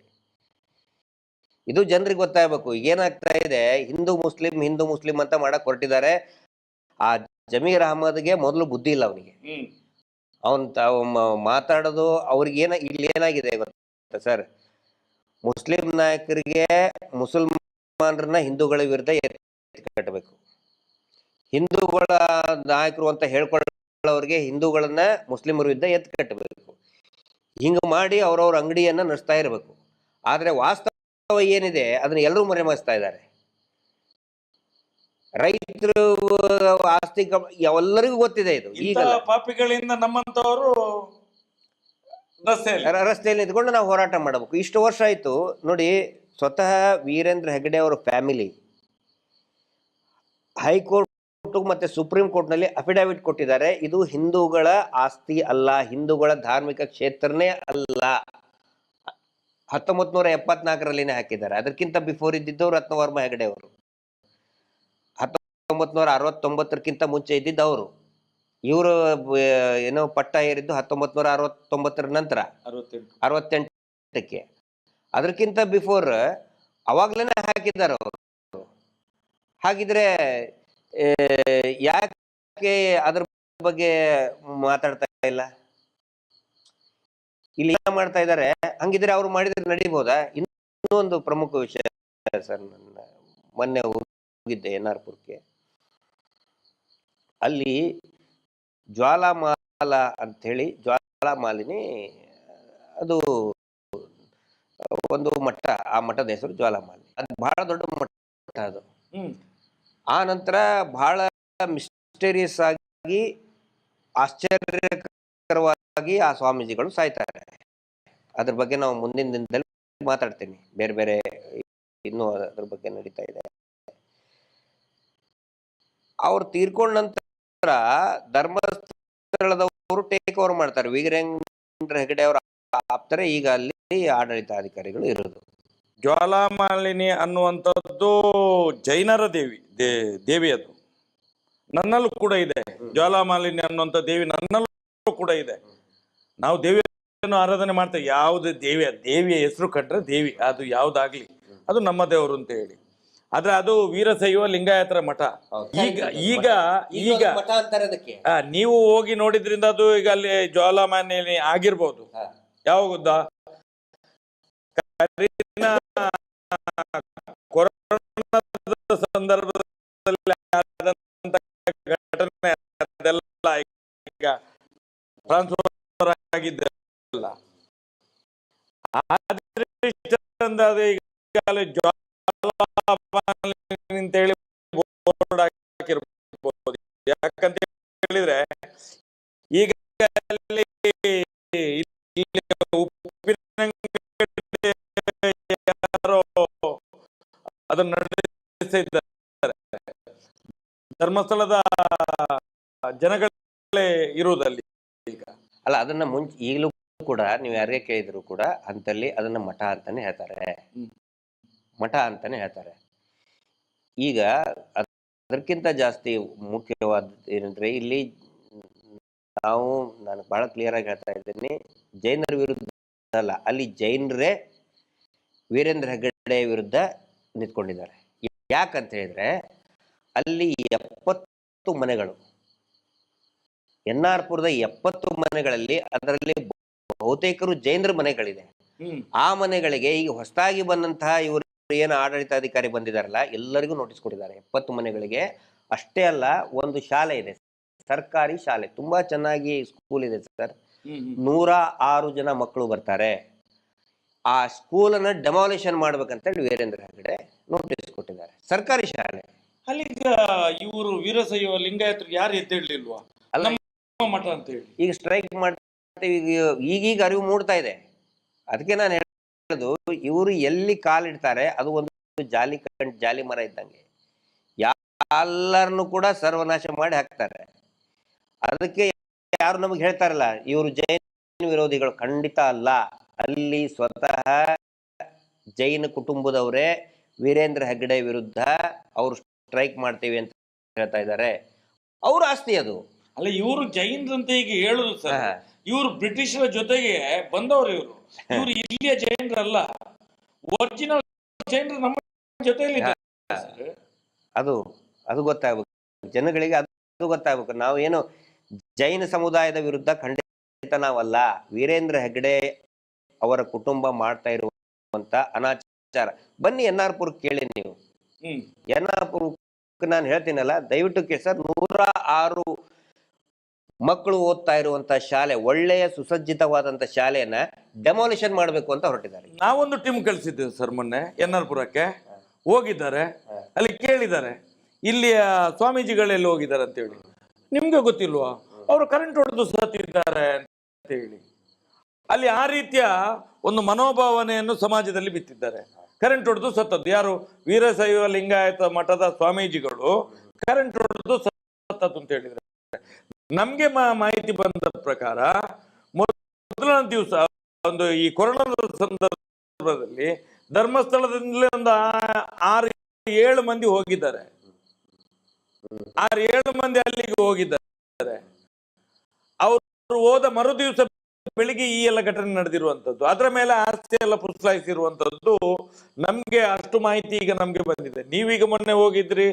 C: ಇದು ಜನರಿಗೆ ಗೊತ್ತಾಗಬೇಕು. ಏನಾಗ್ತಾ ಇದೆ, ಹಿಂದೂ ಮುಸ್ಲಿಂ ಅಂತ ಮಾಡಕ್ ಹೊರಟಿದ್ದಾರೆ. ಆ ಜಮೀರ್ ಅಹಮದ್ಗೆ ಮೊದಲು ಬುದ್ಧಿ ಇಲ್ಲ ಅವನಿಗೆ. ಮಾತಾಡೋದು ಅವ್ರಿಗೆ ಇಲ್ಲಿ ಏನಾಗಿದೆ ಗೊತ್ತಾ ಸರ್, ಮುಸ್ಲಿಂ ನಾಯಕರಿಗೆ ಮುಸಲ್ಮಾನರನ್ನ ಹಿಂದೂಗಳ ವಿರುದ್ಧ ಕಟ್ಟಬೇಕು, ಹಿಂದೂಗಳ ನಾಯಕರು ಅಂತ ಹೇಳ್ಕೊಳ್ಳೋರಿಗೆ ಹಿಂದೂಗಳನ್ನ ಮುಸ್ಲಿಮರ ವಿರುದ್ಧ ಎತ್ತು ಕಟ್ಟಬೇಕು. ಹಿಂಗ ಮಾಡಿ ಅವ್ರವ್ರ ಅಂಗಡಿಯನ್ನ ನಡೆಸ್ತಾ ಇರಬೇಕು. ಆದ್ರೆ ವಾಸ್ತವ ಏನಿದೆ ಅದನ್ನ ಎಲ್ಲರೂ ಮರೆಮಾಚ್ತಾ ಇದ್ದಾರೆ. ರೈತರು ಆಸ್ತಿ ಎಲ್ಲರಿಗೂ ಗೊತ್ತಿದೆ. ಇದು ಈಗ
B: ಪಾಪಿಗಳಿಂದ ನಮ್ಮಂತವರು
C: ರಸ್ತೆಯಲ್ಲಿ ನಿಂತ್ಕೊಂಡು ನಾವು ಹೋರಾಟ ಮಾಡಬೇಕು. ಇಷ್ಟು ವರ್ಷ ಆಯ್ತು ನೋಡಿ. ಸ್ವತಃ ವೀರೇಂದ್ರ ಹೆಗ್ಡೆ ಅವರ ಫ್ಯಾಮಿಲಿ ಹೈಕೋರ್ಟ್ ಮತ್ತೆ ಸುಪ್ರೀಂ ಕೋರ್ಟ್ ನಲ್ಲಿ ಅಫಿಡವಿಟ್ ಕೊಟ್ಟಿದ್ದಾರೆ, ಇದು ಹಿಂದೂಗಳ ಆಸ್ತಿ ಅಲ್ಲ, ಹಿಂದೂಗಳ ಧಾರ್ಮಿಕ ಕ್ಷೇತ್ರನೇ ಅಲ್ಲ. 1974 ಹಾಕಿದ್ದಾರೆ. ಅದಕ್ಕಿಂತ ಬಿಫೋರ್ ಇದ್ದಿದ್ದವರು ರತ್ನವರ್ಮ ಹೆಗಡೆ ಅವರು. 1969ಕ್ಕಿಂತ ಮುಂಚೆ ಇದ್ದಿದ್ದವರು. ಇವರು ಏನೋ ಪಟ್ಟ ಏರಿದ್ದು 1969 ನಂತರ 68ಕ್ಕೆ. ಅದಕ್ಕಿಂತ ಬಿಫೋರ್ ಅವಾಗ್ಲೇನೆ ಹಾಕಿದ್ದಾರೆ ಅವರು. ಹಾಗಿದ್ರೆ ಯಾಕೆ ಅದ್ರ ಬಗ್ಗೆ ಮಾತಾಡ್ತಾ ಇಲ್ಲ? ಇಲ್ಲಿ ಏನ್ ಮಾಡ್ತಾ ಇದ್ದಾರೆ? ಹಂಗಿದ್ರೆ ಅವ್ರು ಮಾಡಿದ್ರೆ ನಡೀಬೋದಾ? ಇನ್ನೊಂದು ಪ್ರಮುಖ ವಿಷಯ ಸರ್, ನನ್ನ ಮೊನ್ನೆ ಹೋಗಿದ್ದೆ NR-ಪುರಕ್ಕೆ. ಅಲ್ಲಿ ಜ್ವಾಲಾಮಾಲ ಅಂತ ಹೇಳಿ, ಜ್ವಾಲಾಮಾಲಿನಿ ಅದು ಒಂದು ಮಠ. ಆ ಮಠದ ಹೆಸರು ಜ್ವಾಲಾಮಾಲಿನಿ. ಅದು ಬಹಳ ದೊಡ್ಡ ಮಠ ಅದು. ಆ ನಂತರ ಬಹಳ ಮಿಸ್ಟೀರಿಯಸ್ ಆಗಿ, ಆಶ್ಚರ್ಯಕರವಾಗಿ ಆ ಸ್ವಾಮೀಜಿಗಳು ಸಾಯ್ತಾರೆ. ಅದ್ರ ಬಗ್ಗೆ ನಾವು ಮುಂದಿನ ದಿನದಲ್ಲಿ ಮಾತಾಡ್ತೀನಿ. ಬೇರೆ ಬೇರೆ ಇನ್ನೂ ಅದ್ರ ಬಗ್ಗೆ ನಡೀತಾ ಇದೆ. ಅವ್ರು ತೀರ್ಕೊಂಡ ನಂತರ ಧರ್ಮಸ್ಥಳದವರು ಟೇಕ್ ಓವರ್ ಮಾಡ್ತಾರೆ. ವೀರೇಂದ್ರ ಹೆಗಡೆ ಅವರು ಆಪ್ತಾರೆ. ಈಗ ಅಲ್ಲಿ ಆಡಳಿತಾಧಿಕಾರಿಗಳು ಇರೋದು.
B: ಜ್ವಾಲಾಮಾಲಿನಿ ಅನ್ನುವಂಥದ್ದು ಜೈನರ ದೇವಿ ಅದು. ನನ್ನಲ್ಲೂ ಕೂಡ ಇದೆ. ಜ್ವಾಲಾಮಾಲಿನಿ ಅನ್ನುವಂಥ ದೇವಿ ನನ್ನಲ್ಲೂ ಕೂಡ ಇದೆ. ನಾವು ದೇವಿಯನ್ನು ಆರಾಧನೆ ಮಾಡ್ತೇವೆ. ಯಾವುದು ದೇವಿಯ ಹೆಸರು ಕಂಡ್ರೆ ದೇವಿ, ಅದು ಯಾವ್ದಾಗ್ಲಿ ಅದು ನಮ್ಮ ದೇವರು ಅಂತ ಹೇಳಿ. ಆದ್ರೆ ಅದು ವೀರಶೈವ ಲಿಂಗಾಯತರ ಮಠ. ಈಗ
C: ಮಠ ಅಂತಾರೆ ಅದಕ್ಕೆ.
B: ನೀವು ಹೋಗಿ ನೋಡಿದ್ರಿಂದ ಅದು ಈಗ ಅಲ್ಲಿ ಜ್ವಾಲಾಮಾಲಿನಿ ಆಗಿರ್ಬೋದು. ಯಾವ ಗೊತ್ತಾ, ಕೊರೋನಾದ ಸಂದರ್ಭದಲ್ಲಿ ಆದಂತ ಘಟನೆ ಅದೆಲ್ಲ ಈಗ ಟ್ರಾನ್ಸ್ಫರ್ ಆಗಿದ್ದಲ್ಲ. ಅಂತೇಳಿ ಬೋರ್ಡ್ ಹಾಕಿರ್ಬೋದು. ಯಾಕಂತ ಹೇಳಿದ್ರೆ ಈಗ ಯಾರೋ ಅದನ್ನ ನಡೆಸಿದ್ದಾರೆ. ಧರ್ಮಸ್ಥಳದ ಜನಗಳೇ ಇರುವುದಲ್ಲಿ ಈಗ.
C: ಅಲ್ಲ, ಅದನ್ನ ಮುಂಚೆ ಈಗಲೂ ಕೂಡ ನೀವು ಯಾರಿಗೆ ಕೇಳಿದ್ರು ಕೂಡ ಅಂತಲ್ಲಿ ಅದನ್ನ ಮಠ ಅಂತಾನೆ ಹೇಳ್ತಾರೆ. ಮಠ ಅಂತಾನೆ ಹೇಳ್ತಾರೆ. ಈಗ ಅದಕ್ಕಿಂತ ಜಾಸ್ತಿ ಮುಖ್ಯವಾದ ಏನಂದ್ರೆ, ಇಲ್ಲಿ ನಾನು ಬಹಳ ಕ್ಲಿಯರ್ ಆಗಿ ಹೇಳ್ತಾ ಇದ್ದೀನಿ, ಜೈನರ ವಿರುದ್ಧ ಅಲ್ಲ, ಅಲ್ಲಿ ಜೈನರೇ ವೀರೇಂದ್ರ ಹೆಗ್ಗಡೆ ವಿರುದ್ಧ ನಿಂತ್ಕೊಂಡಿದ್ದಾರೆ. ಯಾಕಂತ ಹೇಳಿದ್ರೆ ಅಲ್ಲಿ 70 ಮನೆಗಳು, NR-ಪುರದ 70 ಮನೆಗಳಲ್ಲಿ ಅದರಲ್ಲಿ ಬಹುತೇಕರು ಜೈನರ ಮನೆಗಳಿದೆ. ಆ ಮನೆಗಳಿಗೆ ಈಗ ಹೊಸದಾಗಿ ಬಂದಂತಹ ಇವರು ಏನು ಆಡಳಿತಾಧಿಕಾರಿ ಬಂದಿದಾರಲ್ಲ, ಎಲ್ಲರಿಗೂ ನೋಟಿಸ್ ಕೊಟ್ಟಿದ್ದಾರೆ. 70 ಮನೆಗಳಿಗೆ. ಅಷ್ಟೇ ಅಲ್ಲ, ಒಂದು ಶಾಲೆ ಇದೆ, ಸರ್ಕಾರಿ ಶಾಲೆ, ತುಂಬಾ ಚೆನ್ನಾಗಿ ಸ್ಕೂಲ್ ಇದೆ ಸರ್. 106 ಜನ ಮಕ್ಕಳು ಬರ್ತಾರೆ. ಆ ಸ್ಕೂಲನ್ನ ಡೆಮಾಲಿಷನ್ ಮಾಡ್ಬೇಕಂತ ಹೇಳಿ ವೀರೇಂದ್ರ ಹೆಗ್ಗಡೆ ನೋಟಿಸ್ ಕೊಟ್ಟಿದ್ದಾರೆ. ಸರ್ಕಾರಿ ಶಾಲೆ.
B: ಅಲ್ಲಿಗ ಇವರು ವೀರಶೈವ ಲಿಂಗಾಯತರು ಯಾರು ಎದ್ದೇಳಲಿಲ್ವಾ?
C: ಅಲ್ಲ,
B: ಮಠ ಅಂತ ಹೇಳಿ ಈಗ
C: ಸ್ಟ್ರೈಕ್ ಮಾಡ್ತೀವಿ. ಈಗೀಗ ಅರಿವು ಮೂಡ್ತಾ ಇದೆ. ಅದಕ್ಕೆ ನಾನು ಹೇಳೋದು, ಇವರು ಎಲ್ಲಿ ಕಾಲಿಡ್ತಾರೆ ಅದು ಒಂದು ಜಾಲಿ ಮರ ಇದ್ದಂಗೆ, ಎಲ್ಲರನ್ನು ಕೂಡ ಸರ್ವನಾಶ ಮಾಡಿ ಹಾಕ್ತಾರೆ. ಅದಕ್ಕೆ ಯಾರು ನಮಗೆ ಹೇಳ್ತಾರಲ್ಲ ಇವರು ಜೈನ ವಿರೋಧಿಗಳು, ಖಂಡಿತ ಅಲ್ಲ. ಅಲ್ಲಿ ಸ್ವತಃ ಜೈನ ಕುಟುಂಬದವರೇ ವೀರೇಂದ್ರ ಹೆಗ್ಗಡೆ ವಿರುದ್ಧ ಅವರು ಸ್ಟ್ರೈಕ್ ಮಾಡ್ತೀವಿ ಅಂತ ಹೇಳ್ತಾ ಇದ್ದಾರೆ. ಅವ್ರ ಆಸ್ತಿ ಅದು.
B: ಅಲ್ಲ, ಇವರು ಜೈನರಂತ ಈಗ ಹೇಳುದು ಸರ್, ಇವರು ಬ್ರಿಟಿಷರ ಜೊತೆಗೆ ಬಂದವರು. ಇವರು ಇಲ್ಲಿಯ ಜೈನರಲ್ಲ, ಒರಿಜಿನಲ್ ಜೈನರು ನಮ್ಮ ಜೊತೆಯಲ್ಲಿ.
C: ಅದು ಗೊತ್ತಾಗ್ಬೇಕು ಜನಗಳಿಗೆ, ಅದು ಗೊತ್ತಾಗ್ಬೇಕು. ನಾವು ಏನು ಜೈನ ಸಮುದಾಯದ ವಿರುದ್ಧ ಖಂಡಿತ ನಾವಲ್ಲ. ವೀರೇಂದ್ರ ಹೆಗ್ಗಡೆ ಅವರ ಕುಟುಂಬ ಮಾಡ್ತಾ ಇರುವಂತ ಅನಾಚಾರ. ಬನ್ನಿ NR-ಪುರ ಕೇಳಿ ನೀವು. NR-ಪುರಕ್ಕೆ ನಾನು ಹೇಳ್ತೀನಲ್ಲ, ದಯವಿಟ್ಟು ಕೇಳಿ ಸರ್. 106 ಮಕ್ಕಳು ಓದ್ತಾ ಇರುವಂತ ಶಾಲೆ, ಒಳ್ಳೆಯ ಸುಸಜ್ಜಿತವಾದಂತ ಶಾಲೆಯನ್ನ ಡೆಮಾಲಿಷನ್ ಮಾಡಬೇಕು ಅಂತ ಹೊರಟಿದ್ದಾರೆ.
B: ನಾವೊಂದು ಟೀಮ್ ಕಳಿಸಿದ್ದೇವೆ ಸರ್ ಮೊನ್ನೆ NR-ಪುರಕ್ಕೆ. ಹೋಗಿದ್ದಾರೆ, ಅಲ್ಲಿ ಕೇಳಿದ್ದಾರೆ ಇಲ್ಲಿಯ ಸ್ವಾಮೀಜಿಗಳೆಲ್ಲ ಹೋಗಿದ್ದಾರೆ ಅಂತ ಹೇಳಿ. ನಿಮ್ಗೆ ಗೊತ್ತಿಲ್ವಾ? ಅವರು ಕರೆಂಟ್ ಹೊಡೆದು ಸತ್ತಿದ್ದಾರೆ ಅಂತ ಹೇಳಿ. ಅಲ್ಲಿ ಆ ರೀತಿಯ ಒಂದು ಮನೋಭಾವನೆಯನ್ನು ಸಮಾಜದಲ್ಲಿ ಬಿತ್ತಿದ್ದಾರೆ. ಕರೆಂಟ್ ಹೊಡೆದು ಸತ್ತದ್ದು ಯಾರು? ವೀರಶೈವ ಲಿಂಗಾಯತ ಮಠದ ಸ್ವಾಮೀಜಿಗಳು ಕರೆಂಟ್ ಹೊಡೆದು ಸತ್ತದ್ದು ಅಂತ ಹೇಳಿದ್ರೆ, ನಮ್ಗೆ ಮಾಹಿತಿ ಬಂದ ಪ್ರಕಾರ ಮೊದಲನೇ ದಿವಸ ಒಂದು ಈ ಕೊರೋನಾದ ಸಂದರ್ಭದಲ್ಲಿ ಧರ್ಮಸ್ಥಳದಿಂದಲೇ ಒಂದು 6-7 ಮಂದಿ ಹೋಗಿದ್ದಾರೆ. 6-7 ಮಂದಿ ಅಲ್ಲಿಗೆ ಹೋಗಿದ್ದಾರೆ. ಅವರು ಹೋದ ಮರು ದಿವಸ ಬೆಳಿಗ್ಗೆ ಈ ಎಲ್ಲ ಘಟನೆ ನಡೆದಿರುವಂತದ್ದು, ಅದರ ಮೇಲೆ ಆಸ್ತಿ ಎಲ್ಲ ಪುಸ್ಲಾಯಿಸಿರುವಂತದ್ದು ನಮ್ಗೆ ಅಷ್ಟು ಮಾಹಿತಿ ಈಗ ನಮ್ಗೆ ಬಂದಿದೆ. ನೀವೀಗ ಮೊನ್ನೆ ಹೋಗಿದ್ರಿ,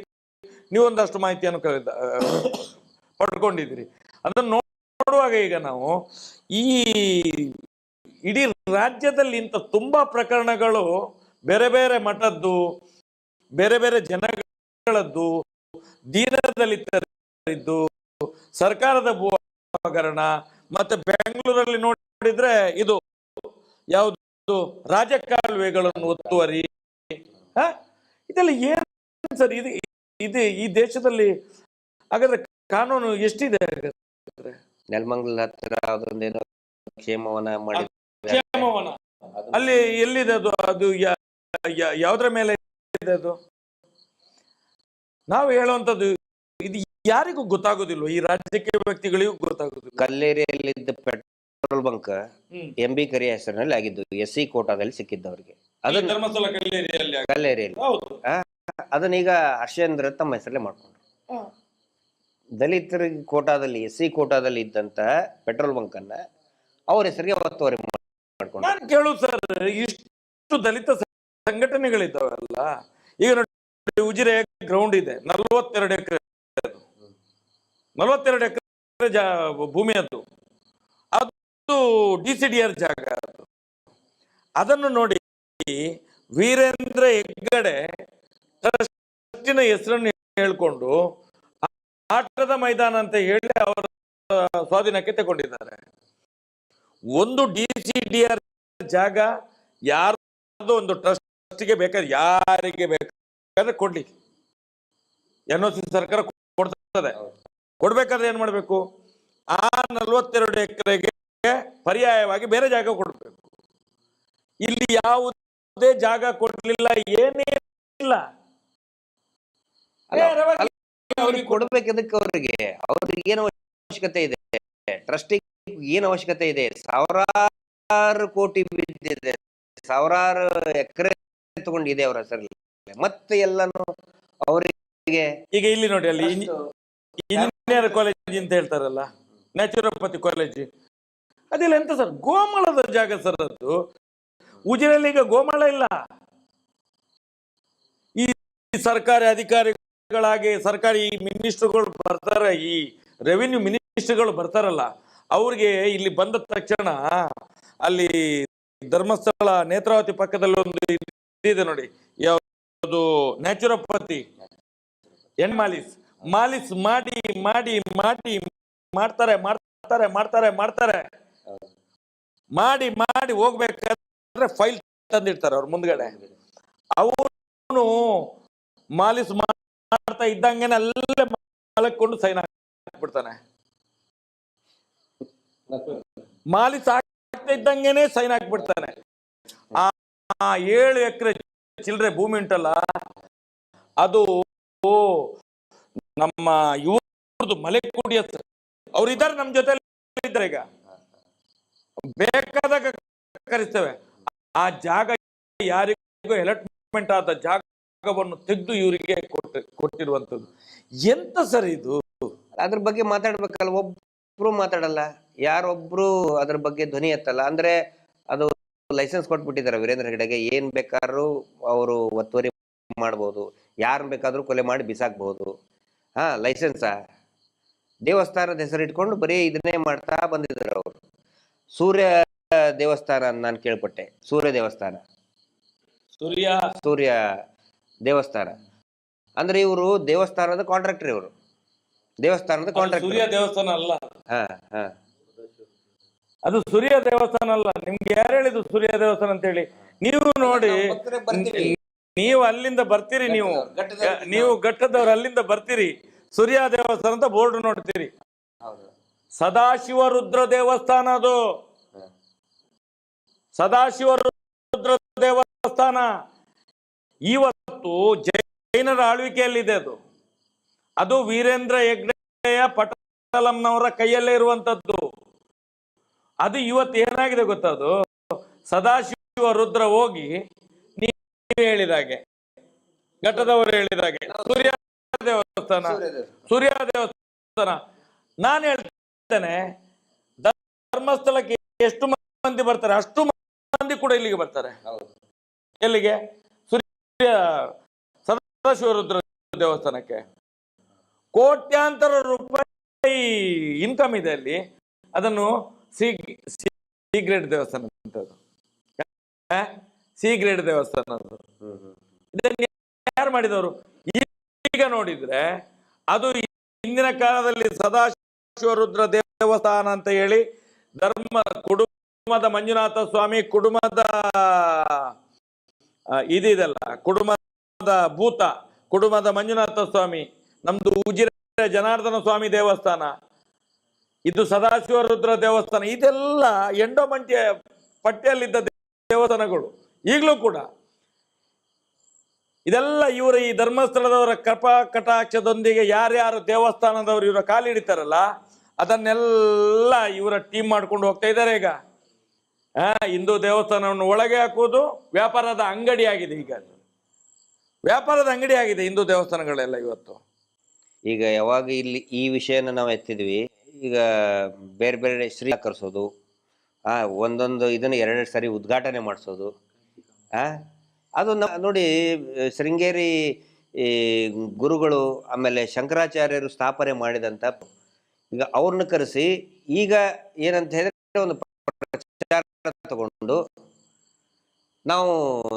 B: ನೀವೊಂದಷ್ಟು ಮಾಹಿತಿಯನ್ನು ಪಡ್ಕೊಂಡಿದ್ರಿ. ಅದನ್ನು ನೋಡುವಾಗ ಈಗ ನಾವು ಈ ಇಡೀ ರಾಜ್ಯದಲ್ಲಿ ಇಂಥ ತುಂಬಾ ಪ್ರಕರಣಗಳು ಬೇರೆ ಬೇರೆ ಮಠದ್ದು, ಬೇರೆ ಬೇರೆ ಜನಗಳದ್ದು, ದೀನದಲಿತರಿದ್ದು, ಸರ್ಕಾರದ ಭೂ ಹಗರಣ, ಮತ್ತೆ ಬೆಂಗಳೂರಲ್ಲಿ ನೋಡಿದ್ರೆ ಇದು ಯಾವುದು ರಾಜಕಾಲುವೆಗಳನ್ನು ಒತ್ತುವರಿ, ಇದೆಲ್ಲ ಏನು ಸರ್? ಇದು ಈ ದೇಶದಲ್ಲಿ ಹಾಗಾದ್ರೆ ಕಾನೂನು ಎಷ್ಟಿದೆ?
C: ನೆಲಮಂಗಲ ಹತ್ತಿರ ಅದೊಂದೇನೋ ಕ್ಷೇಮವನ ಮಾಡಿ,
B: ಕ್ಷೇಮವನ ಅಲ್ಲಿ ಎಲ್ಲಿದೆ ಅದು? ಅದು ಯಾವ್ದ್ರ ಮೇಲೆ ಇದೆ ಅದು? ನಾವು ಹೇಳುವಂತದ್ದು ಇದು ಯಾರಿಗೂ ಗೊತ್ತಾಗೋದಿಲ್ಲ, ಈ ರಾಜಕೀಯ ವ್ಯಕ್ತಿಗಳಿಗೂ ಗೊತ್ತಾಗೋದಿಲ್ಲ.
C: ಕಲ್ಲೇರಿಯಲ್ಲಿದ್ದ ಪೆಟ್ರೋಲ್ ಬಂಕ್ MB ಕರಿಯ ಹೆಸರಿನಲ್ಲಿ ಆಗಿದ್ದು, SC ಕೋಟಾದಲ್ಲಿ ಸಿಕ್ಕಿದ್ದವರಿಗೆ. ಅದನ್ನ
B: ಧರ್ಮಸ್ಥಳ
C: ಕಲ್ಲೇರಿಯಲ್ಲಿ ಅದನ್ನೀಗ ಹರ್ಷೇಂದ್ರ ತಮ್ಮ ಹೆಸರಲ್ಲೇ ಮಾಡ್ಕೊಂಡ್ರು. ದಲಿತರ ಕೋಟಾದಲ್ಲಿ, SC ಕೋಟಾದಲ್ಲಿ ಇದ್ದಂತ ಪೆಟ್ರೋಲ್ ಬಂಕ್ ಅನ್ನ ಅವ್ರ ಹೆಸರಿಗೆ ಒತ್ತುವರಿ ಮಾಡ್ಕೊಂಡು.
B: ನಾನು ಕೇಳುದು ಸರ್, ಇಷ್ಟು ದಲಿತ ಸಂಘಟನೆಗಳಿದ್ದಾವಲ್ಲ, ಈಗ ನೋಡಿ ಉಜಿರೆ ಗ್ರೌಂಡ್ ಇದೆ, 42 ಎಕರೆ, 42 ಎಕರೆ ಭೂಮಿ ಅದು DCDR ಜಾಗ. ಅದನ್ನು ನೋಡಿ ವೀರೇಂದ್ರ ಹೆಗ್ಗಡೆ ಟ್ರಸ್ಟಿನ ಹೆಸರನ್ನು ಹೇಳ್ಕೊಂಡು ಆಟದ ಮೈದಾನ ಅಂತ ಹೇಳಿ ಅವರ ಸ್ವಾಧೀನಕ್ಕೆ ತಗೊಂಡಿದ್ದಾರೆ. ಒಂದು DCDR ಜಾಗ ಯಾರ್ದು ಒಂದು ಟ್ರಸ್ಟ್ಗೆ ಬೇಕಾದ್ರೆ, ಯಾರಿಗೆ ಬೇಕಾದ್ರೆ ಕೊಡ್ಲಿ, NOC ಸರ್ಕಾರ ಕೊಡ್ತದೆ. ಕೊಡ್ಬೇಕಾದ್ರೆ ಏನ್ ಮಾಡ್ಬೇಕು? ಆ 42 ಎಕರೆಗೆ ಪರ್ಯಾಯವಾಗಿ ಬೇರೆ ಜಾಗ ಕೊಡ್ಬೇಕು. ಇಲ್ಲಿ ಯಾವುದೇ ಜಾಗ ಕೊಡ್ಲಿಲ್ಲ, ಏನೇ ಇಲ್ಲ.
C: ಅವ್ರಿಗೆ ಕೊಡ್ಬೇಕದಕ್ಕೆ ಅವ್ರಿಗೆ ಏನು ಅವಶ್ಯಕತೆ ಇದೆ? ಟ್ರಸ್ಟಿಗೆ ಏನು ಅವಶ್ಯಕತೆ ಇದೆ? ಸಾವಿರಾರು ಕೋಟಿ ಬಿದ್ದಿದೆ, ಸಾವಿರಾರು ಎಕರೆ ತಗೊಂಡಿದೆ ಅವರ ಹೆಸರಲ್ಲಿ. ಮತ್ತೆ ಎಲ್ಲಾನು ಅವರಿಗೆ
B: ಈಗ ಇಲ್ಲಿ ನೋಡಿ, ಅಲ್ಲಿ ಇಂಜಿನಿಯರ್ ಕಾಲೇಜ್ ಅಂತ ಹೇಳ್ತಾರಲ್ಲ, ನ್ಯಾಚುರೋಪತಿ ಕಾಲೇಜ್, ಅದೆಲ್ಲ ಎಂತ ಸರ್? ಗೋಮಾಳದ ಜಾಗ ಸರ್ ಅದು. ಉಜಿರೆಯಲ್ಲಿ ಈಗ ಗೋಮಾಳ ಇಲ್ಲ. ಈ ಸರ್ಕಾರಿ ಅಧಿಕಾರಿಗಳಾಗಿ ಸರ್ಕಾರಿ ಮಿನಿಸ್ಟರ್ಗಳು ಬರ್ತಾರೆ, ಈ ರೆವಿನ್ಯೂ ಮಿನಿಸ್ಟರ್ಗಳು ಬರ್ತಾರಲ್ಲ, ಅವ್ರಿಗೆ ಇಲ್ಲಿ ಬಂದ ತಕ್ಷಣ ಅಲ್ಲಿ ಧರ್ಮಸ್ಥಳ ನೇತ್ರಾವತಿ ಪಕ್ಕದಲ್ಲಿ ಒಂದು ಇದೆ ನೋಡಿ, ಯಾವುದು ನ್ಯಾಚುರೋಪತಿ ಮಾಲಿಸ್ ಮಾಡಿ ಮಾಡಿ ಮಾಡಿ ಮಾಡ್ತಾರೆ ಮಾಡ್ತಾರೆ ಮಾಡ್ತಾರೆ ಮಾಡ್ತಾರೆ ಮಾಡಿ ಮಾಡಿ ಹೋಗ್ಬೇಕಾದ್ರೆ ಫೈಲ್ ತಂದಿರ್ತಾರೆ ಅವ್ರ ಮುಂದ್ಗಡೆ. ಅವನು ಮಾಲಿಸ್ ಮಾಡ್ತಾ ಇದ್ದಂಗೆ ಅಲ್ಲೇ ಮಲಕೊಂಡು ಸೈನ್ ಹಾಕ್ಬಿಡ್ತಾನೆ. ಮಾಲಿಸ್ ಆಗ್ತಾ ಇದ್ದಂಗೆನೆ ಸೈನ್ ಹಾಕ್ಬಿಡ್ತಾನೆ. ಆ 7 ಎಕರೆ ಚಿಲ್ಲರೆ ಭೂಮಿ ಉಂಟಲ್ಲ, ಅದು ನಮ್ಮ ಇವ್ರದ್ದು ಮಲೆಕುಡಿಯ ಅವ್ರು ಇದ್ದಾರೆ, ನಮ್ಮ ಜೊತೆ ಇದ್ದಾರೆ. ಈಗ ಬೇಕಾದಾಗ ಕರಿಸ್ತೇವೆ. ಆ ಜಾಗ ಯಾರಿಗೂ ಅಲಾಟ್ಮೆಂಟ್ ಆದ ಜಾಗವನ್ನು ತೆಗೆದು ಇವರಿಗೆ ಕೊಟ್ಟಿರುವಂತದ್ದು. ಎಂತ ಸರ್ ಇದು?
C: ಅದ್ರ ಬಗ್ಗೆ ಮಾತಾಡ್ಬೇಕಲ್ಲ, ಒಬ್ರು ಮಾತಾಡಲ್ಲ, ಯಾರೊಬ್ರು ಅದ್ರ ಬಗ್ಗೆ ಧ್ವನಿ ಎತ್ತಲ್ಲ. ಅಂದ್ರೆ ಅದು ಲೈಸೆನ್ಸ್ ಕೊಟ್ಬಿಟ್ಟಿದ್ದಾರೆ ವೀರೇಂದ್ರ ಹೆಗಡೆಗೆ, ಏನ್ ಬೇಕಾದ್ರೂ ಅವರು ಒತ್ತುವರಿ ಮಾಡ್ಬೋದು, ಯಾರನ್ನ ಬೇಕಾದ್ರೂ ಕೊಲೆ ಮಾಡಿ ಬಿಸಾಕ್ಬಹುದು. ಲೈಸೆನ್ಸಾ? ದೇವಸ್ಥಾನದ ಹೆಸರಿಟ್ಕೊಂಡು ಬರೀ ಇದನ್ನೇ ಮಾಡ್ತಾ ಬಂದಿದ್ದಾರೆ ಅವರು. ಸೂರ್ಯ ದೇವಸ್ಥಾನ ನಾನು ಕೇಳ್ಪಟ್ಟೆ, ಸೂರ್ಯ ದೇವಸ್ಥಾನ ಅಂದ್ರೆ ಇವರು ದೇವಸ್ಥಾನದ ಕಾಂಟ್ರಾಕ್ಟರ್, ಇವರು ದೇವಸ್ಥಾನದ ಕಾಂಟ್ರಾಕ್ಟರ್.
B: ಸೂರ್ಯ ದೇವಸ್ಥಾನ ಅಲ್ಲ, ಅದು ಸೂರ್ಯ ದೇವಸ್ಥಾನ ಅಲ್ಲ. ನಿಮ್ಗೆ ಯಾರು ಹೇಳಿದ್ರು ಸೂರ್ಯ ದೇವಸ್ಥಾನ ಅಂತ ಹೇಳಿ? ನೀವು ನೋಡಿ, ನೀವು ಅಲ್ಲಿಂದ ಬರ್ತೀರಿ, ನೀವು ಘಟ್ಟದವ್ರು ಅಲ್ಲಿಂದ ಬರ್ತೀರಿ, ಸೂರ್ಯ ದೇವಸ್ಥಾನ ಅಂತ ಬೋರ್ಡ್ ನೋಡ್ತೀರಿ. ಸದಾಶಿವ ರುದ್ರ ದೇವಸ್ಥಾನ, ಅದು ಸದಾಶಿವ ರುದ್ರ ದೇವಸ್ಥಾನ ಇವತ್ತು ಜೈನರ ಆಳ್ವಿಕೆಯಲ್ಲಿದೆ. ಅದು ಅದು ವೀರೇಂದ್ರ ಹೆಗ್ಡೆಯ ಪಟಲಂನವರ ಕೈಯಲ್ಲೇ ಇರುವಂತದ್ದು. ಅದು ಇವತ್ತು ಏನಾಗಿದೆ ಗೊತ್ತದು, ಸದಾಶಿವ ರುದ್ರ ಹೋಗಿ ನೀವು ಹೇಳಿದಾಗೆ, ಘಟ್ಟದವರು ಹೇಳಿದಾಗೆ ಸೂರ್ಯ ದೇವಸ್ಥಾನ ನಾನು ಹೇಳ್ತೇನೆ, ಧರ್ಮಸ್ಥಳಕ್ಕೆ ಎಷ್ಟು ಮಂದಿ ಬರ್ತಾರೆ ಅಷ್ಟು ಮಂದಿ ಕೂಡ ಇಲ್ಲಿಗೆ ಬರ್ತಾರೆ. ಎಲ್ಲಿಗೆ? ಸೂರ್ಯ ಸದಾಶಿವ ರುದ್ರ ದೇವಸ್ಥಾನಕ್ಕೆ ಕೋಟ್ಯಾಂತರ ರೂಪಾಯಿ ಇನ್ಕಮ್ ಇದೆ ಅಲ್ಲಿ. ಅದನ್ನು ಸಿ ಗ್ರೇಡ್ ದೇವಸ್ಥಾನ ಅಂತದ್ದು, ಸಿ ಗ್ರೇಡ್ ದೇವಸ್ಥಾನ. ಇದನ್ನು ಯಾರು ಮಾಡಿದವರು? ಈಗ ನೋಡಿದ್ರೆ ಅದು ಹಿಂದಿನ ಕಾಲದಲ್ಲಿ ಸದಾಶಿವ ರುದ್ರ ದೇವಸ್ಥಾನ ಅಂತ ಹೇಳಿ ಕುಡುಮದ ಮಂಜುನಾಥ ಸ್ವಾಮಿ, ಕುಡುಮದ ಇದೆಲ್ಲ ಕುಡುಮದ ಭೂತ, ಕುಡುಮದ ಮಂಜುನಾಥ ಸ್ವಾಮಿ, ನಮ್ದು ಉಜಿರೆ ಜನಾರ್ದನ ಸ್ವಾಮಿ ದೇವಸ್ಥಾನ, ಇದು ಸದಾಶಿವ ರುದ್ರ ದೇವಸ್ಥಾನ, ಇದೆಲ್ಲ ಎಂಡೋಮೆಂಟ್ ಪಟ್ಟಿಯಲ್ಲಿದ್ದ ದೇವಸ್ಥಾನಗಳು. ಈಗಲೂ ಕೂಡ ಇದೆಲ್ಲ ಇವರ ಈ ಧರ್ಮಸ್ಥಳದವರ ಕೃಪಾ ಕಟಾಕ್ಷದೊಂದಿಗೆ ಯಾರ್ಯಾರು ದೇವಸ್ಥಾನದವರು ಇವರ ಕಾಲಿಡಿತಾರಲ್ಲ ಅದನ್ನೆಲ್ಲ ಇವರ ಟೀಮ್ ಮಾಡ್ಕೊಂಡು ಹೋಗ್ತಾ ಇದ್ದಾರೆ. ಈಗ ಹಿಂದೂ ದೇವಸ್ಥಾನವನ್ನು ಒಳಗೆ ಹಾಕುವುದು ವ್ಯಾಪಾರದ ಅಂಗಡಿ ಆಗಿದೆ. ಈಗ ವ್ಯಾಪಾರದ ಅಂಗಡಿ ಆಗಿದೆ ಹಿಂದೂ ದೇವಸ್ಥಾನಗಳೆಲ್ಲ ಇವತ್ತು.
C: ಈಗ ಯಾವಾಗ ಇಲ್ಲಿ ಈ ವಿಷಯನ ನಾವು ಎತ್ತಿದ್ವಿ, ಈಗ ಬೇರೆ ಬೇರೆ ಶ್ರೀ ಕರೆಸೋದು, ಒಂದೊಂದು ಇದನ್ನು ಎರಡೆರಡು ಸರಿ ಉದ್ಘಾಟನೆ ಮಾಡಿಸೋದು, ಅದು ನೋಡಿ ಶೃಂಗೇರಿ ಗುರುಗಳು ಆಮೇಲೆ ಶಂಕರಾಚಾರ್ಯರು ಸ್ಥಾಪನೆ ಮಾಡಿದಂಥ, ಈಗ ಅವ್ರನ್ನ ಕರೆಸಿ ಈಗ ಏನಂತ ಹೇಳಿದ್ರೆ ಒಂದು ಪ್ರಚಾರ ತಗೊಂಡು ನಾವು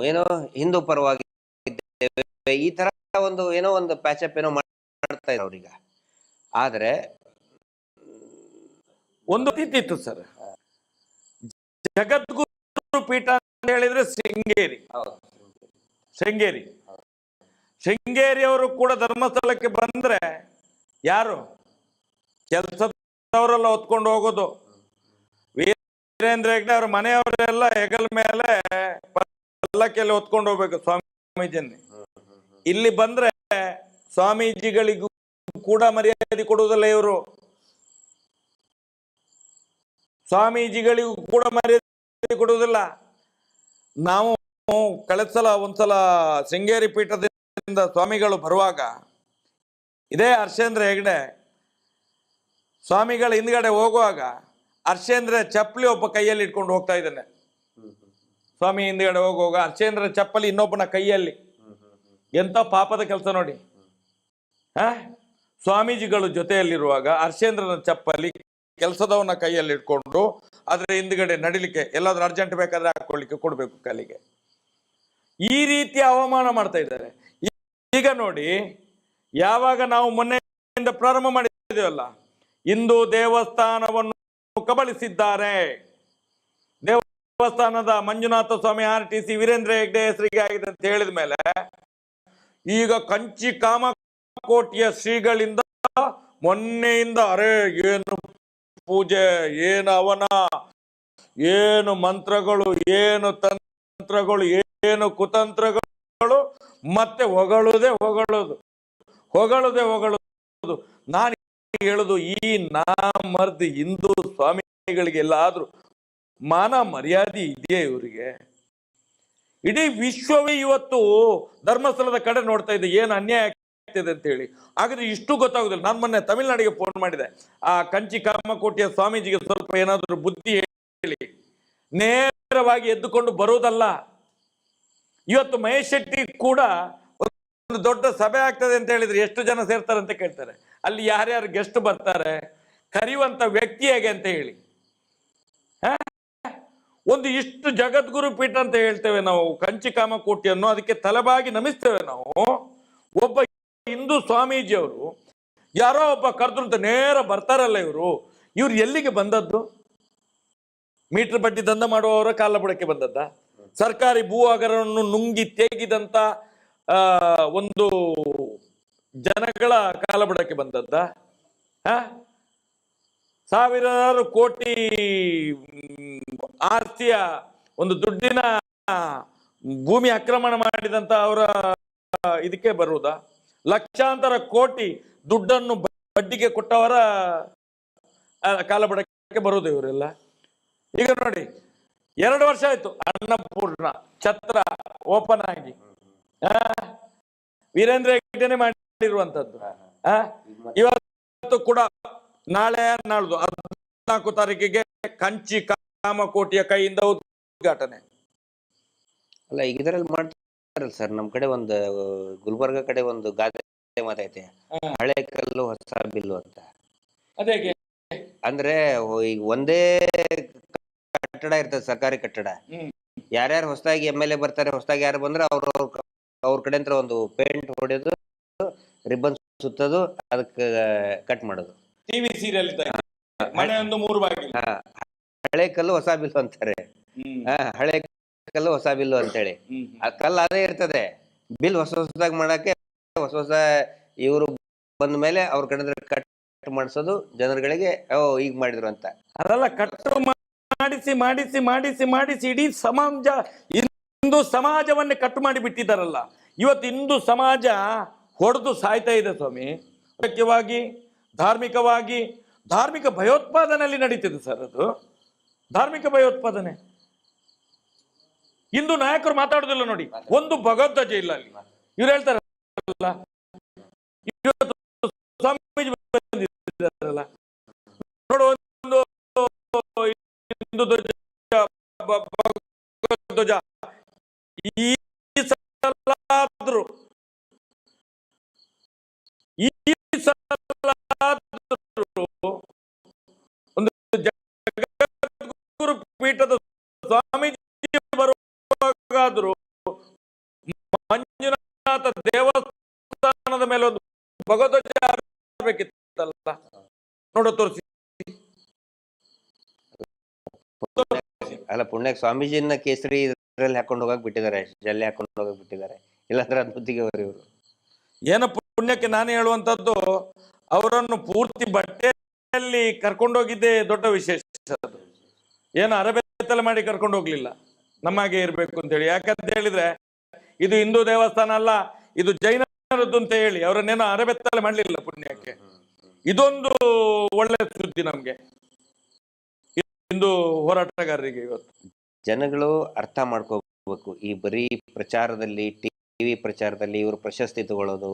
C: ಏನೋ ಹಿಂದೂ ಪರವಾಗಿ ಈ ತರ ಒಂದು ಏನೋ ಒಂದು ಪ್ಯಾಚಪ್ ಏನೋ ಮಾಡ್ತಾ ಇದ್ದಾರೆ ಅವ್ರೀಗ. ಆದ್ರೆ
B: ಒಂದು ಇತ್ತು ಸರ್, ಜಗದ್ಗುರು ಪೀಠ ಅಂತ ಹೇಳಿದ್ರೆ ಶೃಂಗೇರಿ ಅವರು ಕೂಡ ಧರ್ಮಸ್ಥಳಕ್ಕೆ ಬಂದ್ರೆ ಯಾರು ಕೆಲಸದವರೆಲ್ಲ ಹೊತ್ಕೊಂಡು ಹೋಗೋದು. ವೀರೇಂದ್ರ ಹೆಗ್ಡೆ ಅವ್ರ ಮನೆಯವರೆಲ್ಲ ಹೆಗಲ ಮೇಲೆ ಪಲ್ಲಕ್ಕಿಯಲ್ಲಿ ಹೊತ್ಕೊಂಡು ಹೋಗ್ಬೇಕು ಸ್ವಾಮೀಜಿಯನ್ನೇ. ಇಲ್ಲಿ ಬಂದ್ರೆ ಸ್ವಾಮೀಜಿಗಳಿಗೂ ಕೂಡ ಮರ್ಯಾದೆ ಕೊಡುವುದಿಲ್ಲ ಇವರು, ಸ್ವಾಮೀಜಿಗಳಿಗೂ ಕೂಡ ಮರ್ಯಾದೆ ಕೊಡುವುದಿಲ್ಲ. ನಾವು ಕಳೆದ ಸಲ ಒಂದ್ಸಲ ಶೃಂಗೇರಿ ಪೀಠದಿಂದ ಸ್ವಾಮಿಗಳು ಬರುವಾಗ ಇದೇ ಹರ್ಷೇಂದ್ರ ಹೆಗ್ಡೆ ಸ್ವಾಮಿಗಳ ಹಿಂದ್ಗಡೆ ಹೋಗುವಾಗ ಹರ್ಷೇಂದ್ರ ಚಪ್ಪಲಿ ಒಬ್ಬ ಕೈಯಲ್ಲಿ ಇಟ್ಕೊಂಡು ಹೋಗ್ತಾ ಇದ್ದಾನೆ. ಸ್ವಾಮಿ ಹಿಂದ್ಗಡೆ ಹೋಗುವಾಗ ಹರ್ಷೇಂದ್ರ ಚಪ್ಪಲಿ ಇನ್ನೊಬ್ಬನ ಕೈಯಲ್ಲಿ. ಎಂತ ಪಾಪದ ಕೆಲಸ ನೋಡಿ. ಸ್ವಾಮೀಜಿಗಳು ಜೊತೆಯಲ್ಲಿರುವಾಗ ಹರ್ಷೇಂದ್ರನ ಚಪ್ಪಲಿ ಕೆಲಸದವನ ಕೈಯಲ್ಲಿ ಇಟ್ಕೊಂಡು ಅದ್ರ ಹಿಂದ್ಗಡೆ ನಡಿಲಿಕ್ಕೆ ಎಲ್ಲಾದ್ರೂ ಅರ್ಜೆಂಟ್ ಬೇಕಾದ್ರೆ ಹಾಕೊಳ್ಳಿಕ್ಕೆ ಕೊಡ್ಬೇಕು ಕಾಲಿಗೆ. ಈ ರೀತಿ ಅವಮಾನ ಮಾಡ್ತಾ ಇದ್ದಾರೆ. ಈಗ ನೋಡಿ, ಯಾವಾಗ ನಾವು ಮೊನ್ನೆಯಿಂದ ಪ್ರಾರಂಭ ಮಾಡಿದ್ದೇವಲ್ಲ, ಹಿಂದೂ ದೇವಸ್ಥಾನವನ್ನು ಕಬಳಿಸಿದ್ದಾರೆ, ದೇವಸ್ಥಾನದ ಮಂಜುನಾಥ ಸ್ವಾಮಿ RTC ವೀರೇಂದ್ರ ಹೆಗ್ಡೆ ಹೆಸರಿಗೆ ಆಗಿದೆ ಅಂತ ಹೇಳಿದ ಮೇಲೆ ಈಗ ಕಂಚಿ ಕಾಮಕೋಟಿಯ ಶ್ರೀಗಳಿಂದ ಮೊನ್ನೆಯಿಂದ ಅರೆ ಏನು ಪೂಜೆ, ಏನು ಅವನ, ಏನು ಮಂತ್ರಗಳು, ಏನು ತಂತ್ರಗಳು, ಏನು ಕುತಂತ್ರಗಳು, ಮತ್ತೆ ಹೊಗಳುದೇ ಹೊಗಳುದು. ನಾನು ಹೇಳುದು, ಈ ನಾಮರ್ದಿ ಹಿಂದೂ ಸ್ವಾಮಿಗಳಿಗೆ ಎಲ್ಲಾದ್ರೂ ಮಾನ ಮರ್ಯಾದೆ ಇದೆಯೇ ಇವರಿಗೆ? ಇಡೀ ವಿಶ್ವವೇ ಇವತ್ತು ಧರ್ಮಸ್ಥಳದ ಕಡೆ ನೋಡ್ತಾ ಇದೆ, ಏನು ಅನ್ಯಾಯ ಆಗ್ತಿದೆ ಅಂತ ಹೇಳಿ. ಹಾಗಾದ್ರೆ ಇಷ್ಟು ಗೊತ್ತಾಗುದಿಲ್ಲ. ನಾನು ಮೊನ್ನೆ ತಮಿಳ್ನಾಡಿಗೆ ಫೋನ್ ಮಾಡಿದೆ, ಆ ಕಂಚಿ ಕಾಮಕೋಟಿಯ ಸ್ವಾಮೀಜಿಗೆ ಸ್ವಲ್ಪ ಏನಾದರೂ ಬುದ್ಧಿ ಹೇಳಿ, ನೇರವಾಗಿ ಎದ್ದುಕೊಂಡು ಬರುವುದಲ್ಲ. ಇವತ್ತು ಮಹೇಶ್ ಶೆಟ್ಟಿ ಕೂಡ ಒಂದು ದೊಡ್ಡ ಸಭೆ ಆಗ್ತದೆ ಅಂತ ಹೇಳಿದ್ರೆ ಎಷ್ಟು ಜನ ಸೇರ್ತಾರೆ ಅಂತ ಕೇಳ್ತಾರೆ. ಅಲ್ಲಿ ಯಾರ್ಯಾರು ಗೆಸ್ಟ್ ಬರ್ತಾರೆ, ಕರೆಯುವಂತ ವ್ಯಕ್ತಿ ಹೇಗೆ ಅಂತ ಹೇಳಿ. ಒಂದು ಇಷ್ಟು ಜಗದ್ಗುರು ಪೀಠ ಅಂತ ಹೇಳ್ತೇವೆ ನಾವು ಕಂಚಿ ಕಾಮಕೋಟಿಯನ್ನು, ಅದಕ್ಕೆ ತಲೆಬಾಗಿ ನಮಿಸ್ತೇವೆ ನಾವು. ಒಬ್ಬ ಹಿಂದೂ ಸ್ವಾಮೀಜಿಯವರು ಯಾರೋ ಒಬ್ಬ ಕರೆದ್ರು ಅಂತ ನೇರ ಬರ್ತಾರಲ್ಲ ಇವ್ರು ಎಲ್ಲಿಗೆ ಬಂದದ್ದು? ಮೀಟರ್ ಬಡ್ಡಿ ದಂಧ ಮಾಡುವವರ ಕಾಲ ಬುಡಕ್ಕೆ ಬಂದದ್ದ? ಸರ್ಕಾರಿ ಭೂ ಹಗರವನ್ನು ನುಂಗಿ ತೇಗಿದಂತ ಒಂದು ಜನಗಳ ಕಾಲ ಬುಡಕ್ಕೆ ಬಂದದ್ದ? ಸಾವಿರಾರು ಕೋಟಿ ಆಸ್ತಿಯ ಒಂದು ದುಡ್ಡಿನ ಭೂಮಿ ಆಕ್ರಮಣ ಮಾಡಿದಂತ ಅವರ ಇದಕ್ಕೆ ಬರುವುದಾ? ಲಕ್ಷಾಂತರ ಕೋಟಿ ದುಡ್ಡನ್ನು ಬಡ್ಡಿಗೆ ಕೊಟ್ಟವರ ಕಾಲಬಡಕ್ಕೆ ಬರುವುದು ಇವರೆಲ್ಲ. ಈಗ ನೋಡಿ 2 ವರ್ಷ ಆಯ್ತು ಅನ್ನಪೂರ್ಣ ಛತ್ರ ಓಪನ್ ಆಗಿ, ವೀರೇಂದ್ರ ಹೆಗ್ಡೆನೆ ಮಾಡಿರುವಂತದ್ದು. ಇವತ್ತು ಕೂಡ ನಾಳೆ ನಾಳ್ದು 14 ತಾರೀಕಿಗೆ ಕಂಚಿ ಕಾಮಕೋಟಿಯ ಕೈಯಿಂದ ಉದ್ಘಾಟನೆ.
C: ಅಲ್ಲ, ಈಗ ಇದರಲ್ಲಿ ಮಾಡ್ತಾರಲ್ಲ ಸರ್, ನಮ್ ಕಡೆ ಒಂದು ಗುಲ್ಬರ್ಗ ಕಡೆ ಒಂದು ಗಾದೆ ಮಾತೈತೆ, ಹಳೆ ಕಲ್ಲು ಹೊಸ ಬಿಲ್ಲು ಅಂತ.
B: ಅದೇಗೆ
C: ಅಂದ್ರೆ ಈಗ ಒಂದೇ ಕಟ್ಟಡ ಇರ್ತದೆ, ಸರ್ಕಾರಿ ಕಟ್ಟಡ. ಯಾರ್ಯಾರು ಹೊಸದಾಗಿ MLA ಬರ್ತಾರೆ, ಹೊಸದಾಗಿ ಯಾರು ಬಂದ್ರೆ ಅವ್ರ ಕಡೆ ಅಂತ ಒಂದು ಪೇಂಟ್ ಹೊಡೆಯೋದು, ರಿಬ್ಬನ್ ಸುತ್ತೋದು, ಅದಕ್ಕೆ ಕಟ್ ಮಾಡೋದು.
B: ಟಿವಿ ಸೀರಿಯಲ್ ಮನೆ ಒಂದು 3 ಬಾಗಿಲು.
C: ಹಳೆ ಕಲ್ಲು ಹೊಸ ಬಿಲ್ಲು ಅಂತಾರೆ. ಹಳೆ ಕಲ್ಲು ಹೊಸ ಬಿಲ್ಲು ಅಂತೇಳಿ ಆ ಕಲ್ಲು ಅದೇ ಇರ್ತದೆ. ಬಿಲ್ ಹೊಸದಾಗಿ ಮಾಡಕ್ಕೆ ಹೊಸ ಇವರು ಬಂದ ಮೇಲೆ ಅವ್ರ ಕಡೆ ಕಟ್ ಮಾಡಿಸೋದು, ಜನರುಗಳಿಗೆ ಈಗ ಮಾಡಿದ್ರು ಅಂತ.
B: ಅದೆಲ್ಲ ಕಟ್ಟು ಮಾಡಿಸಿ ಮಾಡಿಸಿ ಮಾಡಿಸಿ ಮಾಡಿಸಿ ಇಡೀ ಸಮಾಜ, ಹಿಂದೂ ಸಮಾಜವನ್ನೇ ಕಟ್ಟು ಮಾಡಿ ಬಿಟ್ಟಿದ್ದಾರಲ್ಲ. ಇವತ್ತು ಹಿಂದೂ ಸಮಾಜ ಹೊಡೆದು ಸಾಯ್ತಾ ಇದೆ ಸ್ವಾಮಿ. ಮುಖ್ಯವಾಗಿ ಧಾರ್ಮಿಕವಾಗಿ ಧಾರ್ಮಿಕ ಭಯೋತ್ಪಾದನೆಯಲ್ಲಿ ನಡೀತಿದೆ ಸರ್. ಅದು ಧಾರ್ಮಿಕ ಭಯೋತ್ಪಾದನೆ. ಹಿಂದೂ ನಾಯಕರು ಮಾತಾಡುದಿಲ್ಲ ನೋಡಿ, ಒಂದು ಭಗವದ್ಗೀತೆ ಇಲ್ಲ ಅಲ್ಲಿ. ಇವ್ರು ಹೇಳ್ತಾರಲ್ಲ, ಇವತ್ತು ಸ್ವಾಮೀಜಿ ಬಂದಿದ್ದಾರಲ್ಲ, ನೋಡು, ಒಂದು ಹಿಂದೂ ಧ್ವಜ ಈ ಸಲಾದ್ರು ಒಂದು ಜಗದ್ಗುರು ಪೀಠದ ಸ್ವಾಮೀಜಿ ಬರುವಾಗಾದ್ರು ಮಂಜುನಾಥ ದೇವಸ್ಥಾನದ ಮೇಲೆ ಒಂದು ಭಗವದ್ಗೀತೆ ಹಾರಬೇಕಿತ್ತಲ್ಲ. ನೋಡೋ ತೋರಿಸಿ.
C: ಅಲ್ಲ, ಪುಣ್ಯಕ್ಕೆ ಸ್ವಾಮೀಜಿನ ಕೇಸರಿ ಇದ್ರಲ್ಲಿ ಹಾಕೊಂಡು ಹೋಗಕ್ ಬಿಟ್ಟಿದ್ದಾರೆ, ಜಲ್ಲೆ ಹಾಕೊಂಡು ಹೋಗಕ್ ಬಿಟ್ಟಿದ್ದಾರೆ. ಇಲ್ಲಾಂದ್ರೆ ಅದ್ಭುತಿಗೆ ಅವರು ಇವರು
B: ಏನೋ ಪುಣ್ಯಕ್ಕೆ ನಾನು ಹೇಳುವಂತದ್ದು, ಅವರನ್ನು ಪೂರ್ತಿ ಬಟ್ಟೆಯಲ್ಲಿ ಕರ್ಕೊಂಡೋಗಿದ್ದೇ ದೊಡ್ಡ ವಿಶೇಷ. ಅದು ಏನು ಅರಬೆತ್ತಲೆ ಮಾಡಿ ಕರ್ಕೊಂಡು ಹೋಗ್ಲಿಲ್ಲ, ನಮ್ಮಾಗೆ ಇರ್ಬೇಕು ಅಂತ ಹೇಳಿ. ಯಾಕಂತ ಹೇಳಿದ್ರೆ ಇದು ಹಿಂದೂ ದೇವಸ್ಥಾನ ಅಲ್ಲ, ಇದು ಜೈನರದ್ದು ಅಂತ ಹೇಳಿ ಅವರನ್ನೇನೋ ಅರಬೆತ್ತಲೆ ಮಾಡ್ಲಿಲ್ಲ ಪುಣ್ಯಕ್ಕೆ. ಇದೊಂದು ಒಳ್ಳೆ ಸುದ್ದಿ ನಮ್ಗೆ, ಹಿಂದೂ ಹೋರಾಟಗಾರರಿಗೆ. ಇವತ್ತು
C: ಜನಗಳು ಅರ್ಥ ಮಾಡ್ಕೋಬೇಕು, ಈ ಬರೀ ಪ್ರಚಾರದಲ್ಲಿ, ಟಿವಿ ಪ್ರಚಾರದಲ್ಲಿ ಇವರು ಪ್ರಶಸ್ತಿ ತಗೊಳ್ಳೋದು,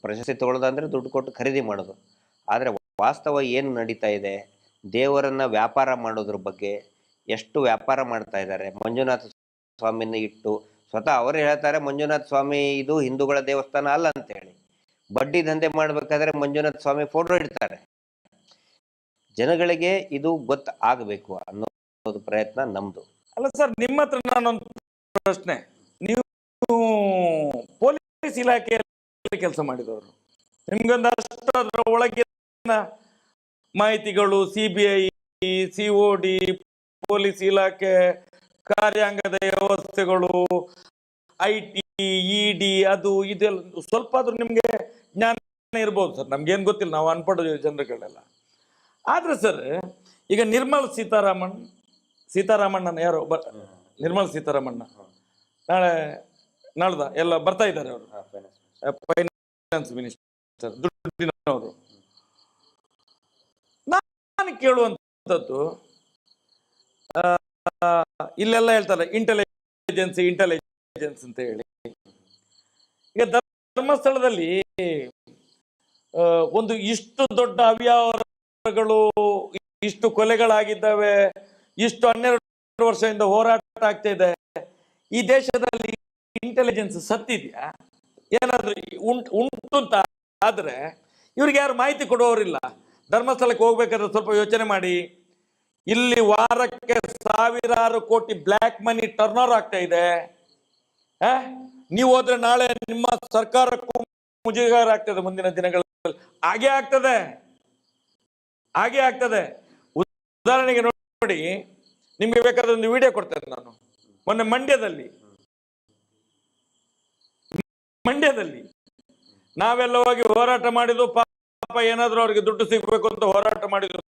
C: ಪ್ರಶಸ್ತಿ ತಗೊಳ್ಳೋದು ಅಂದ್ರೆ ದುಡ್ಡು ಕೊಟ್ಟು ಖರೀದಿ ಮಾಡೋದು. ಆದ್ರೆ ವಾಸ್ತವ ಏನು ನಡೀತಾ ಇದೆ, ದೇವರನ್ನ ವ್ಯಾಪಾರ ಮಾಡೋದ್ರ ಬಗ್ಗೆ ಎಷ್ಟು ವ್ಯಾಪಾರ ಮಾಡ್ತಾ ಇದ್ದಾರೆ. ಮಂಜುನಾಥ ಸ್ವಾಮಿನ ಇಟ್ಟು ಸ್ವತಃ ಅವರು ಹೇಳ್ತಾರೆ, ಮಂಜುನಾಥ ಸ್ವಾಮಿ ಇದು ಹಿಂದೂಗಳ ದೇವಸ್ಥಾನ ಅಲ್ಲ ಅಂತ ಹೇಳಿ. ಬಡ್ಡಿ ದಂಧೆ ಮಾಡ್ಬೇಕಾದ್ರೆ ಮಂಜುನಾಥ ಸ್ವಾಮಿ ಫೋಟೋ ಇಡ್ತಾರೆ. ಜನಗಳಿಗೆ ಇದು ಗೊತ್ತಾಗಬೇಕು ಅನ್ನೋದು ಪ್ರಯತ್ನ ನಮ್ದು.
B: ಅಲ್ಲ ಸರ್, ನಿಮ್ಮ ಹತ್ರ ನಾನೊಂದು ಪ್ರಶ್ನೆ. ನೀವು ಪೊಲೀಸ್ ಇಲಾಖೆಯಲ್ಲಿ ಕೆಲಸ ಮಾಡಿದವರು, ನಿಮ್ಗೊಂದಷ್ಟು ಅದರ ಒಳಗಿನ ಮಾಹಿತಿಗಳು, CBI, COD, ಪೊಲೀಸ್ ಇಲಾಖೆ, ಕಾರ್ಯಾಂಗದ ವ್ಯವಸ್ಥೆಗಳು, IT, ED, ಅದು ಇದೆಲ್ಲ ಸ್ವಲ್ಪ ಆದ್ರೂ ನಿಮ್ಗೆ ಜ್ಞಾನ ಇರ್ಬೋದು ಸರ್. ನಮ್ಗೇನು ಗೊತ್ತಿಲ್ಲ, ನಾವು ಅನ್ಪಡ ಜನರುಗಳೆಲ್ಲ. ಆದ್ರೆ ಸರ್, ಈಗ ಸೀತಾರಾಮಣ್ಣನ ಯಾರು ನಿರ್ಮಲಾ ಸೀತಾರಾಮಣ್ಣ ನಾಳ್ದ ಎಲ್ಲ ಬರ್ತಾ ಇದ್ದಾರೆ. ಅವರು ಫೈನಾನ್ಸ್ ಮಿನಿಸ್ಟರ್, ದುಡ್ಡಿನವರು. ನಾನು ಕೇಳುವಂಥದ್ದು, ಇಲ್ಲೆಲ್ಲ ಹೇಳ್ತಾರೆ ಇಂಟೆಲಿಜೆನ್ಸ್ ಅಂತ ಹೇಳಿ. ಈಗ ಧರ್ಮಸ್ಥಳದಲ್ಲಿ ಒಂದು ಇಷ್ಟು ದೊಡ್ಡ ಅವ್ಯವಹಾರಗಳು, ಇಷ್ಟು ಕೊಲೆಗಳಾಗಿದ್ದಾವೆ, ಇಷ್ಟು 12 ವರ್ಷದಿಂದ ಹೋರಾಟ ಆಗ್ತಾ ಇದೆ. ಈ ದೇಶದಲ್ಲಿ ಇಂಟೆಲಿಜೆನ್ಸ್ ಸತ್ತಿದ್ಯಾ? ಏನಾದ್ರೂ ಉಂಟು ಅಂತ ಆದ್ರೆ ಇವ್ರಿಗೆ ಯಾರು ಮಾಹಿತಿ ಕೊಡುವವರಿಲ್ಲ. ಧರ್ಮಸ್ಥಳಕ್ಕೆ ಹೋಗ್ಬೇಕಾದ್ರೆ ಸ್ವಲ್ಪ ಯೋಚನೆ ಮಾಡಿ. ಇಲ್ಲಿ ವಾರಕ್ಕೆ 1000 ಕೋಟಿ ಬ್ಲ್ಯಾಕ್ ಮನಿ ಟರ್ನ್ ಓವರ್ ಆಗ್ತಾ ಇದೆ. ನೀವು ಹೋದ್ರೆ ನಾಳೆ ನಿಮ್ಮ ಸರ್ಕಾರಕ್ಕೂ ಮುಜುಗರ ಆಗ್ತದೆ. ಮುಂದಿನ ದಿನಗಳಲ್ಲಿ ಹಾಗೆ ಆಗ್ತದೆ. ಉದಾಹರಣೆಗೆ ನೋಡಿ, ನಿಮ್ಗೆ ಬೇಕಾದ ಒಂದು ವಿಡಿಯೋ ಕೊಡ್ತೇನೆ ನಾನು. ಮೊನ್ನೆ ಮಂಡ್ಯದಲ್ಲಿ ನಾವೆಲ್ಲ ಹೋಗಿ ಹೋರಾಟ ಮಾಡಿದ್ದು, ಪಾಪ ಏನಾದ್ರೂ ಅವ್ರಿಗೆ ದುಡ್ಡು ಸಿಗ್ಬೇಕು ಅಂತ ಹೋರಾಟ ಮಾಡಿದ್ರು.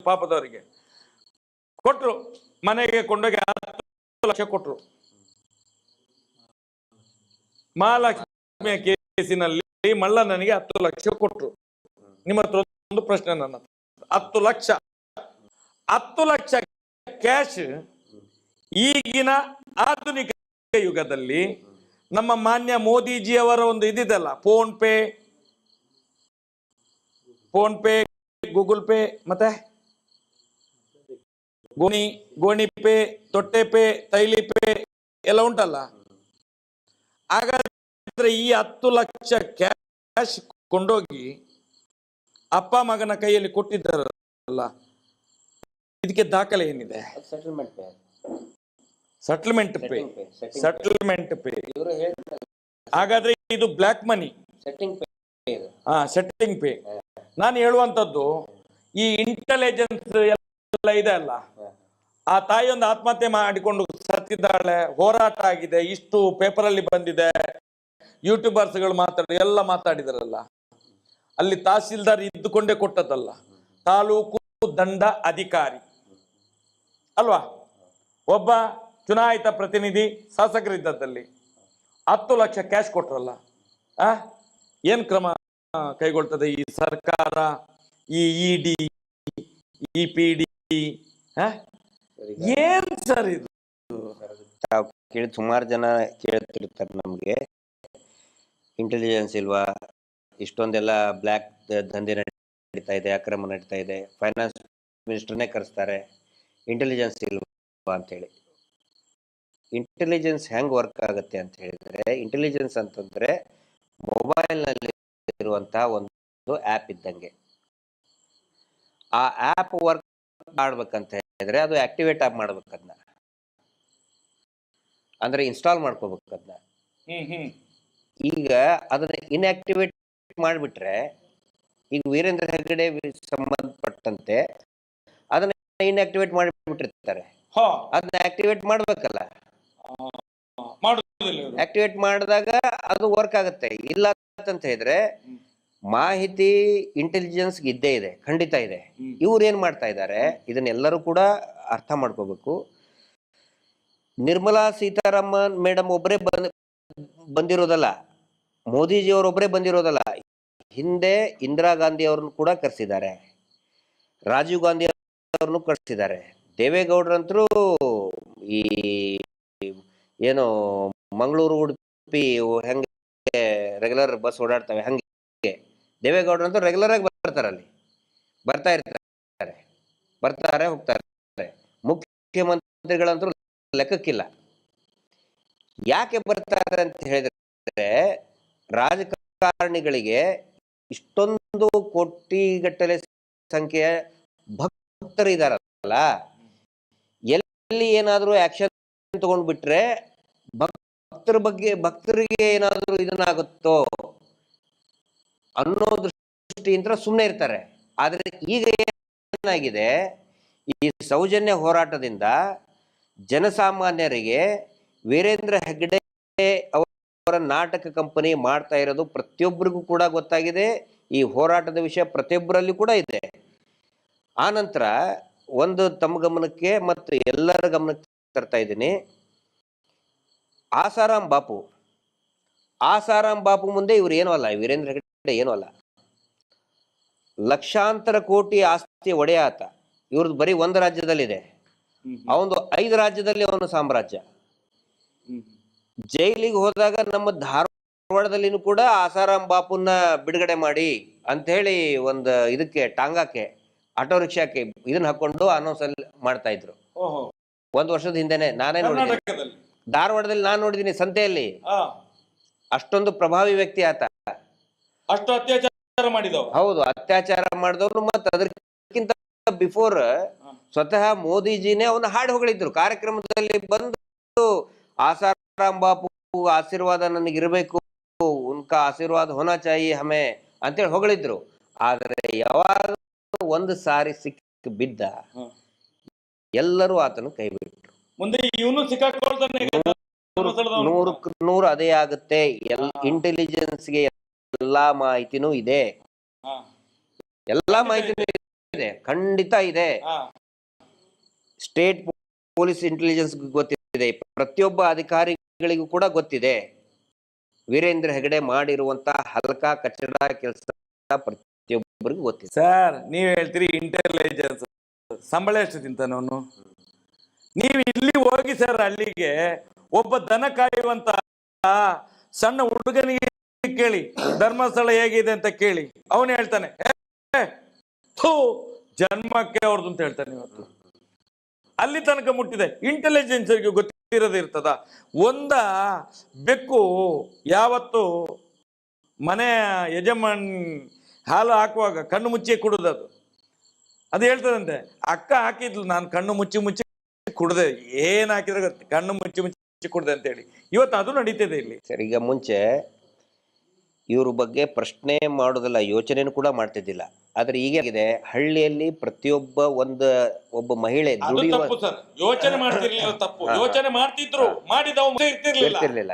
B: ಪಾಪದವರಿಗೆ ಕೊಟ್ರು, ಮನೆಗೆ ಕೊಂಡೋಗಿ 10 ಲಕ್ಷ ಕೊಟ್ರು. ಮಹಾಲಕ್ಷ್ಮಿಯ ಕೇಸಿನಲ್ಲಿ ಮಳ್ಳ ನನಗೆ 10 ಲಕ್ಷ ಕೊಟ್ರು. ನಿಮ್ಮ ಹತ್ರ ಒಂದು ಪ್ರಶ್ನೆ ನನ್ನ ಹತ್ರ. 10 ಲಕ್ಷ ಕ್ಯಾಶ್ ಈಗಿನ ಆಧುನಿಕ ಯುಗದಲ್ಲಿ ನಮ್ಮ ಮಾನ್ಯ ಮೋದಿಜಿ ಅವರ ಒಂದು ಇದಿದೆಲ್ಲ, ಫೋನ್ ಪೇ, ಗೂಗಲ್ ಪೇ, ಮತ್ತೆ ಗೋಣಿ ಪೇ, ತೊಟ್ಟೆ ಪೇ, ತೈಲಿ ಪೇ ಎಲ್ಲ ಉಂಟಲ್ಲ. ಹಾಗಾದ್ರೆ ಈ 10 ಲಕ್ಷ ಕ್ಯಾಶ್ ಕೊಂಡೋಗಿ ಅಪ್ಪ ಮಗನ ಕೈಯಲ್ಲಿ ಕೊಟ್ಟಿದ್ದಾರಲ್ಲ, ಇದಕ್ಕೆ ದಾಖಲೆ ಏನಿದೆ? Settlement pay. ಹಾಗಾದ್ರೆ ಇದು ಬ್ಲಾಕ್ ಮನಿ, ಸೆಟ್ಟಿಂಗ್ ಪೇ. ನಾನು ಹೇಳುವಂತದ್ದು, ಈ ಇಂಟೆಲಿಜೆನ್ಸ್ ಎಲ್ಲ ಇದೆ ಅಲ್ಲ, ಆ ತಾಯಿ ಒಂದು ಆತ್ಮಹತ್ಯೆ ಮಾಡಿಕೊಂಡು ಸತ್ತಿದ್ದಾಳೆ, ಹೋರಾಟ ಆಗಿದೆ, ಇಷ್ಟು ಪೇಪರ್ ಅಲ್ಲಿ ಬಂದಿದೆ, ಯೂಟ್ಯೂಬರ್ಸ್ಗಳು ಎಲ್ಲ ಮಾತಾಡಿದಾರಲ್ಲ, ಅಲ್ಲಿ ತಹಸೀಲ್ದಾರ್ ಇದ್ದುಕೊಂಡೇ ಕೊಟ್ಟದಲ್ಲ, ತಾಲೂಕು ದಂಡ ಅಧಿಕಾರಿ ಅಲ್ವಾ, ಒಬ್ಬ ಚುನಾಯಿತ ಪ್ರತಿನಿಧಿ ಶಾಸಕರಿದ್ದದಲ್ಲಿ 10 ಲಕ್ಷ ಕ್ಯಾಶ್ ಕೊಟ್ರಲ್ಲ. ಏನ್ ಕ್ರಮ ಕೈಗೊಳ್ತದೆ ಈ ಸರ್ಕಾರ, ಈ ಇಡಿ, ಈ PD? ಏನ್ ಸರ್ ಇದು?
C: ಕೇಳಿ ಸುಮಾರು ಜನ ಕೇಳ್ತಿರ್ತಾರೆ ನಮ್ಗೆ, ಇಂಟೆಲಿಜೆನ್ಸ್ ಇಲ್ವಾ, ಇಷ್ಟೊಂದೆಲ್ಲ ಬ್ಲ್ಯಾಕ್ ದಂಧೆ ನಡೀತಾ ಇದೆ, ಅಕ್ರಮ ನಡೀತಾ ಇದೆ, ಫೈನಾನ್ಸ್ ಮಿನಿಸ್ಟರ್ನೇ ಕರೆಸ್ತಾರೆ, ಇಂಟೆಲಿಜೆನ್ಸ್ ಇಲ್ವಾ ಅಂತೇಳಿ. ಇಂಟೆಲಿಜೆನ್ಸ್ ಹೆಂಗ್ ವರ್ಕ್ ಆಗುತ್ತೆ ಅಂತ ಹೇಳಿದ್ರೆ, ಇಂಟೆಲಿಜೆನ್ಸ್ ಅಂತಂದ್ರೆ ಮೊಬೈಲ್ ನಲ್ಲಿ ಇರುವಂತಹ ಒಂದು ಆ್ಯಪ್ ಇದ್ದಂಗೆ. ಆ ಆ್ಯಪ್ ವರ್ಕ್ ಮಾಡ್ಬೇಕಂತ ಹೇಳಿದ್ರೆ ಅದು ಆಕ್ಟಿವೇಟ್ ಆಗಿ ಮಾಡ್ಬೇಕು, ಅದನ್ನ ಅಂದ್ರೆ ಇನ್ಸ್ಟಾಲ್ ಮಾಡ್ಕೋಬೇಕು ಅದನ್ನ. ಈಗ ಅದನ್ನ ಇನ್ಆಕ್ಟಿವೇಟ್ ಮಾಡಿಬಿಟ್ರೆ, ಈಗ ವೀರೇಂದ್ರ ಹೆಗ್ಗಡೆ ಸಂಬಂಧಪಟ್ಟಂತೆ ಅದನ್ನ ಇನ್ಆಕ್ಟಿವೇಟ್ ಮಾಡಿಬಿಟ್ಟಿರ್ತಾರೆ, ಅದನ್ನ ಆಕ್ಟಿವೇಟ್ ಮಾಡ್ಬೇಕಲ್ಲ. ಆಕ್ಟಿವೇಟ್ ಮಾಡಿದಾಗ ಅದು ವರ್ಕ್ ಆಗುತ್ತೆ. ಇಲ್ಲ ಅಂತ ಹೇಳಿದ್ರೆ ಮಾಹಿತಿ ಇಂಟೆಲಿಜೆನ್ಸ್ ಇದ್ದೇ ಇದೆ, ಖಂಡಿತ ಇದೆ. ಇವ್ರು ಏನ್ ಮಾಡ್ತಾ ಇದ್ದಾರೆ, ಇದನ್ನೆಲ್ಲರೂ ಕೂಡ ಅರ್ಥ ಮಾಡ್ಕೋಬೇಕು. ನಿರ್ಮಲಾ ಸೀತಾರಾಮನ್ ಮೇಡಮ್ ಒಬ್ಬರೇ ಬಂದಿರೋದಲ್ಲ, ಮೋದಿಜಿ ಅವರೊಬ್ಬರೇ ಬಂದಿರೋದಲ್ಲ, ಹಿಂದೆ ಇಂದಿರಾ ಗಾಂಧಿ ಅವ್ರನ್ನು ಕೂಡ ಕರೆಸಿದ್ದಾರೆ, ರಾಜೀವ್ ಗಾಂಧಿ ಅವ್ರನ್ನು ಕರೆಸಿದ್ದಾರೆ, ದೇವೇಗೌಡರಂತರೂ ಈ ಏನು ಮಂಗಳೂರು ಉಡುಪಿ ಹೆಂಗೆ ರೆಗ್ಯುಲರ್ ಬಸ್ ಓಡಾಡ್ತವೆ ಹಂಗೆ ದೇವೇಗೌಡರಂತೂ ರೆಗ್ಯುಲರ್ ಆಗಿ ಬರ್ತಾ ಇರ್ತಾರೆ, ಬರ್ತಾರೆ ಹೋಗ್ತಾರೆ. ಮುಖ್ಯಮಂತ್ರಿಗಳಂತೂ ಲೆಕ್ಕಕ್ಕಿಲ್ಲ. ಯಾಕೆ ಬರ್ತಾರೆ ಅಂತ ಹೇಳಿದ್ರೆ, ರಾಜಕಾರಣಿಗಳಿಗೆ ಇಷ್ಟೊಂದು ಕೋಟಿಗಟ್ಟಲೆ ಸಂಖ್ಯೆಯ ಭಕ್ತರಿದಾರಲ್ಲ, ಎಲ್ಲಿ ಏನಾದ್ರೂ ಆಕ್ಷನ್ ತಗೊಂಡ್ಬಿಟ್ರೆ ಭಕ್ತರಿಗೆ ಏನಾದ್ರೂ ಇದನ್ನಾಗುತ್ತೋ ಅನ್ನೋ ದೃಷ್ಟಿಯಿಂದ ಸುಮ್ಮನೆ ಇರ್ತಾರೆ. ಆದ್ರೆ ಈಗ ಏನಾಗಿದೆ, ಈ ಸೌಜನ್ಯ ಹೋರಾಟದಿಂದ ಜನಸಾಮಾನ್ಯರಿಗೆ ವೀರೇಂದ್ರ ಹೆಗ್ಗಡೆ ಅವರ ನಾಟಕ ಕಂಪನಿ ಮಾಡ್ತಾ ಇರೋದು ಪ್ರತಿಯೊಬ್ಬರಿಗೂ ಕೂಡ ಗೊತ್ತಾಗಿದೆ. ಈ ಹೋರಾಟದ ವಿಷಯ ಪ್ರತಿಯೊಬ್ಬರಲ್ಲಿ ಕೂಡ ಇದೆ. ಆ ನಂತರ ಒಂದು ತಮ್ಮ ಗಮನಕ್ಕೆ ಮತ್ತು ಎಲ್ಲರ ಗಮನಕ್ಕೆ ತರ್ತಾ ಇದ್ದೀನಿ, ಆಸಾರಾಮ್ ಬಾಪು ಮುಂದೆ ಇವ್ರು ಏನೂ ಅಲ್ಲ, ವೀರೇಂದ್ರ ಹೆಗ್ಗಡೆ ಏನೂ ಅಲ್ಲ. ಲಕ್ಷಾಂತರ ಕೋಟಿ ಆಸ್ತಿ ಒಡೆಯ ಆತ. ಇವ್ರದ್ದು ಬರೀ ಒಂದು ರಾಜ್ಯದಲ್ಲಿದೆ, ಅವನು 5 ರಾಜ್ಯದಲ್ಲಿ ಅವನು ಸಾಮ್ರಾಜ್ಯ. ಜೈಲಿಗೆ ಹೋದಾಗ ನಮ್ಮ ಧಾರವಾಡದಲ್ಲಿನೂ ಕೂಡ ಆಸಾರಾಮ್ ಬಾಪುನ ಬಿಡುಗಡೆ ಮಾಡಿ ಅಂತ ಹೇಳಿ ಒಂದು ಇದಕ್ಕೆ ಟಾಂಗಾಕ್ಕೆ ಆಟೋ ರಿಕ್ಷಾಕ್ಕೆ ಇದನ್ನ ಹಾಕೊಂಡು ಅನೌನ್ಸ್ ಅಲ್ಲಿ ಮಾಡ್ತಾ ಇದ್ರು. 1 ವರ್ಷದ ಹಿಂದೆನೆ ನಾನೇ ನೋಡಿದ್ದೀನಿ, ಧಾರವಾಡದಲ್ಲಿ ನಾನು ನೋಡಿದ್ದೀನಿ ಸಂತೆಯಲ್ಲಿ. ಅಷ್ಟೊಂದು ಪ್ರಭಾವಿ ವ್ಯಕ್ತಿ ಆತ.
B: ಅಷ್ಟು ಅತ್ಯಾಚಾರ ಮಾಡಿದವ.
C: ಹೌದು, ಅತ್ಯಾಚಾರ ಮಾಡಿದವನು. ಮತ್ತೆ ಅದಕ್ಕಿಂತ ಬಿಫೋರ್ ಸ್ವತಃ ಮೋದಿಜಿನೇ ಅವನ ಹಾಡು ಹೊಗಳಿದ್ರು ಕಾರ್ಯಕ್ರಮದಲ್ಲಿ ಬಂದು. ಆಸಾರಾಮ್ ಬಾಪು ಆಶೀರ್ವಾದ ನನಗಿರ್ಬೇಕು, ಉನ್ಕಾ ಆಶೀರ್ವಾದ ಹೋನಾ ಚಾಯಿ ಹಮೆ ಅಂತೇಳಿ ಹೊಗಳಿದ್ರು. ಆದ್ರೆ ಯಾವಾಗ ಒಂದು ಸಾರಿ ಸಿಕ್ಕ ಬಿದ್ದ ಎಲ್ಲರೂ ಆತನು ಕೈ ಬಿಟ್ರು.
B: ಮುಂದೆ ಇವನು ಸಿಕ್ಕಾಕೊಳ್ತಾನೆ.
C: 100ಕ್ಕೆ 100 ಅದೇ ಆಗುತ್ತೆ. ಇಂಟೆಲಿಜೆನ್ಸ್ಗೆ ಎಲ್ಲಾ ಮಾಹಿತಿನೂ ಇದೆ, ಎಲ್ಲಾ ಮಾಹಿತಿನೂ ಇದೆ, ಖಂಡಿತ ಇದೆ. ಸ್ಟೇಟ್ ಪೊಲೀಸ್ ಇಂಟೆಲಿಜೆನ್ಸ್ ಗೊತ್ತಿದೆ, ಪ್ರತಿಯೊಬ್ಬ ಅಧಿಕಾರಿಗಳಿಗೂ ಕೂಡ ಗೊತ್ತಿದೆ. ವೀರೇಂದ್ರ ಹೆಗಡೆ ಮಾಡಿರುವಂತ ಹಲ್ಕಾ ಕಚ್ಚಡ ಕೆಲಸ ಪ್ರತಿಯೊಬ್ಬರಿಗೂ ಗೊತ್ತಿದೆ.
B: ಸರ್ ನೀವ್ ಹೇಳ್ತೀರಿ ಇಂಟೆಲಿಜೆನ್ಸ್, ಸಂಬಳ ಎಷ್ಟು ತಿಂತಾನೆ ಅವನು? ನೀವು ಇಲ್ಲಿ ಹೋಗಿ ಸರ್ ಹಳ್ಳಿಗೆ, ಒಬ್ಬ ದನ ಕಾಯುವಂತ ಸಣ್ಣ ಹುಡುಗನಿಗೆ ಕೇಳಿ ಧರ್ಮಸ್ಥಳ ಹೇಗಿದೆ ಅಂತ ಕೇಳಿ, ಅವನು ಹೇಳ್ತಾನೆ ಜನ್ಮಕ್ಕೆ ಅವ್ರದ್ದು ಅಂತ ಹೇಳ್ತಾನೆ. ಇವತ್ತು ಅಲ್ಲಿ ತನಕ ಮುಟ್ಟಿದೆ. ಇಂಟೆಲಿಜೆನ್ಸ್ ಗೊತ್ತಿರೋದು ಇರ್ತದ? ಒಂದ ಬೆಕ್ಕು ಯಾವತ್ತು ಮನೆ ಯಜಮಾನ್ ಹಾಲು ಹಾಕುವಾಗ ಕಣ್ಣು ಮುಚ್ಚಿ ಕುಡುದದು. ಅದು ಹೇಳ್ತದಂತೆ, ಅಕ್ಕ ಹಾಕಿದ್ಲು, ನಾನು ಕಣ್ಣು ಮುಚ್ಚಿ ಮುಚ್ಚಿ ಕುಡ್ದೆ, ಏನ್ ಹಾಕಿದ್ರೆ ಕಣ್ಣು ಮುಚ್ಚಿ ಮುಚ್ಚಿ ಕುಡ್ದೆ ಅಂತ ಹೇಳಿ. ಇವತ್ತು ಅದು ನಡೀತಿದೆ ಇಲ್ಲಿ.
C: ಸರ್, ಈಗ ಮುಂಚೆ ಇವ್ರ ಬಗ್ಗೆ ಪ್ರಶ್ನೆ ಮಾಡೋದಿಲ್ಲ, ಯೋಚನೆನೂ ಕೂಡ ಮಾಡ್ತಿದ್ದಿಲ್ಲ. ಆದ್ರೆ ಈಗಾಗಿದೆ, ಹಳ್ಳಿಯಲ್ಲಿ ಪ್ರತಿಯೊಬ್ಬ ಒಬ್ಬ ಮಹಿಳೆ ದುಡಿಯುವ
B: ಯೋಚನೆ ಮಾಡ್ತಿರ್ಲಿಲ್ಲ. ತಪ್ಪು ಯೋಚನೆ ಮಾಡ್ತಿದ್ರು,
C: ಇರ್ತಿರ್ಲಿಲ್ಲ.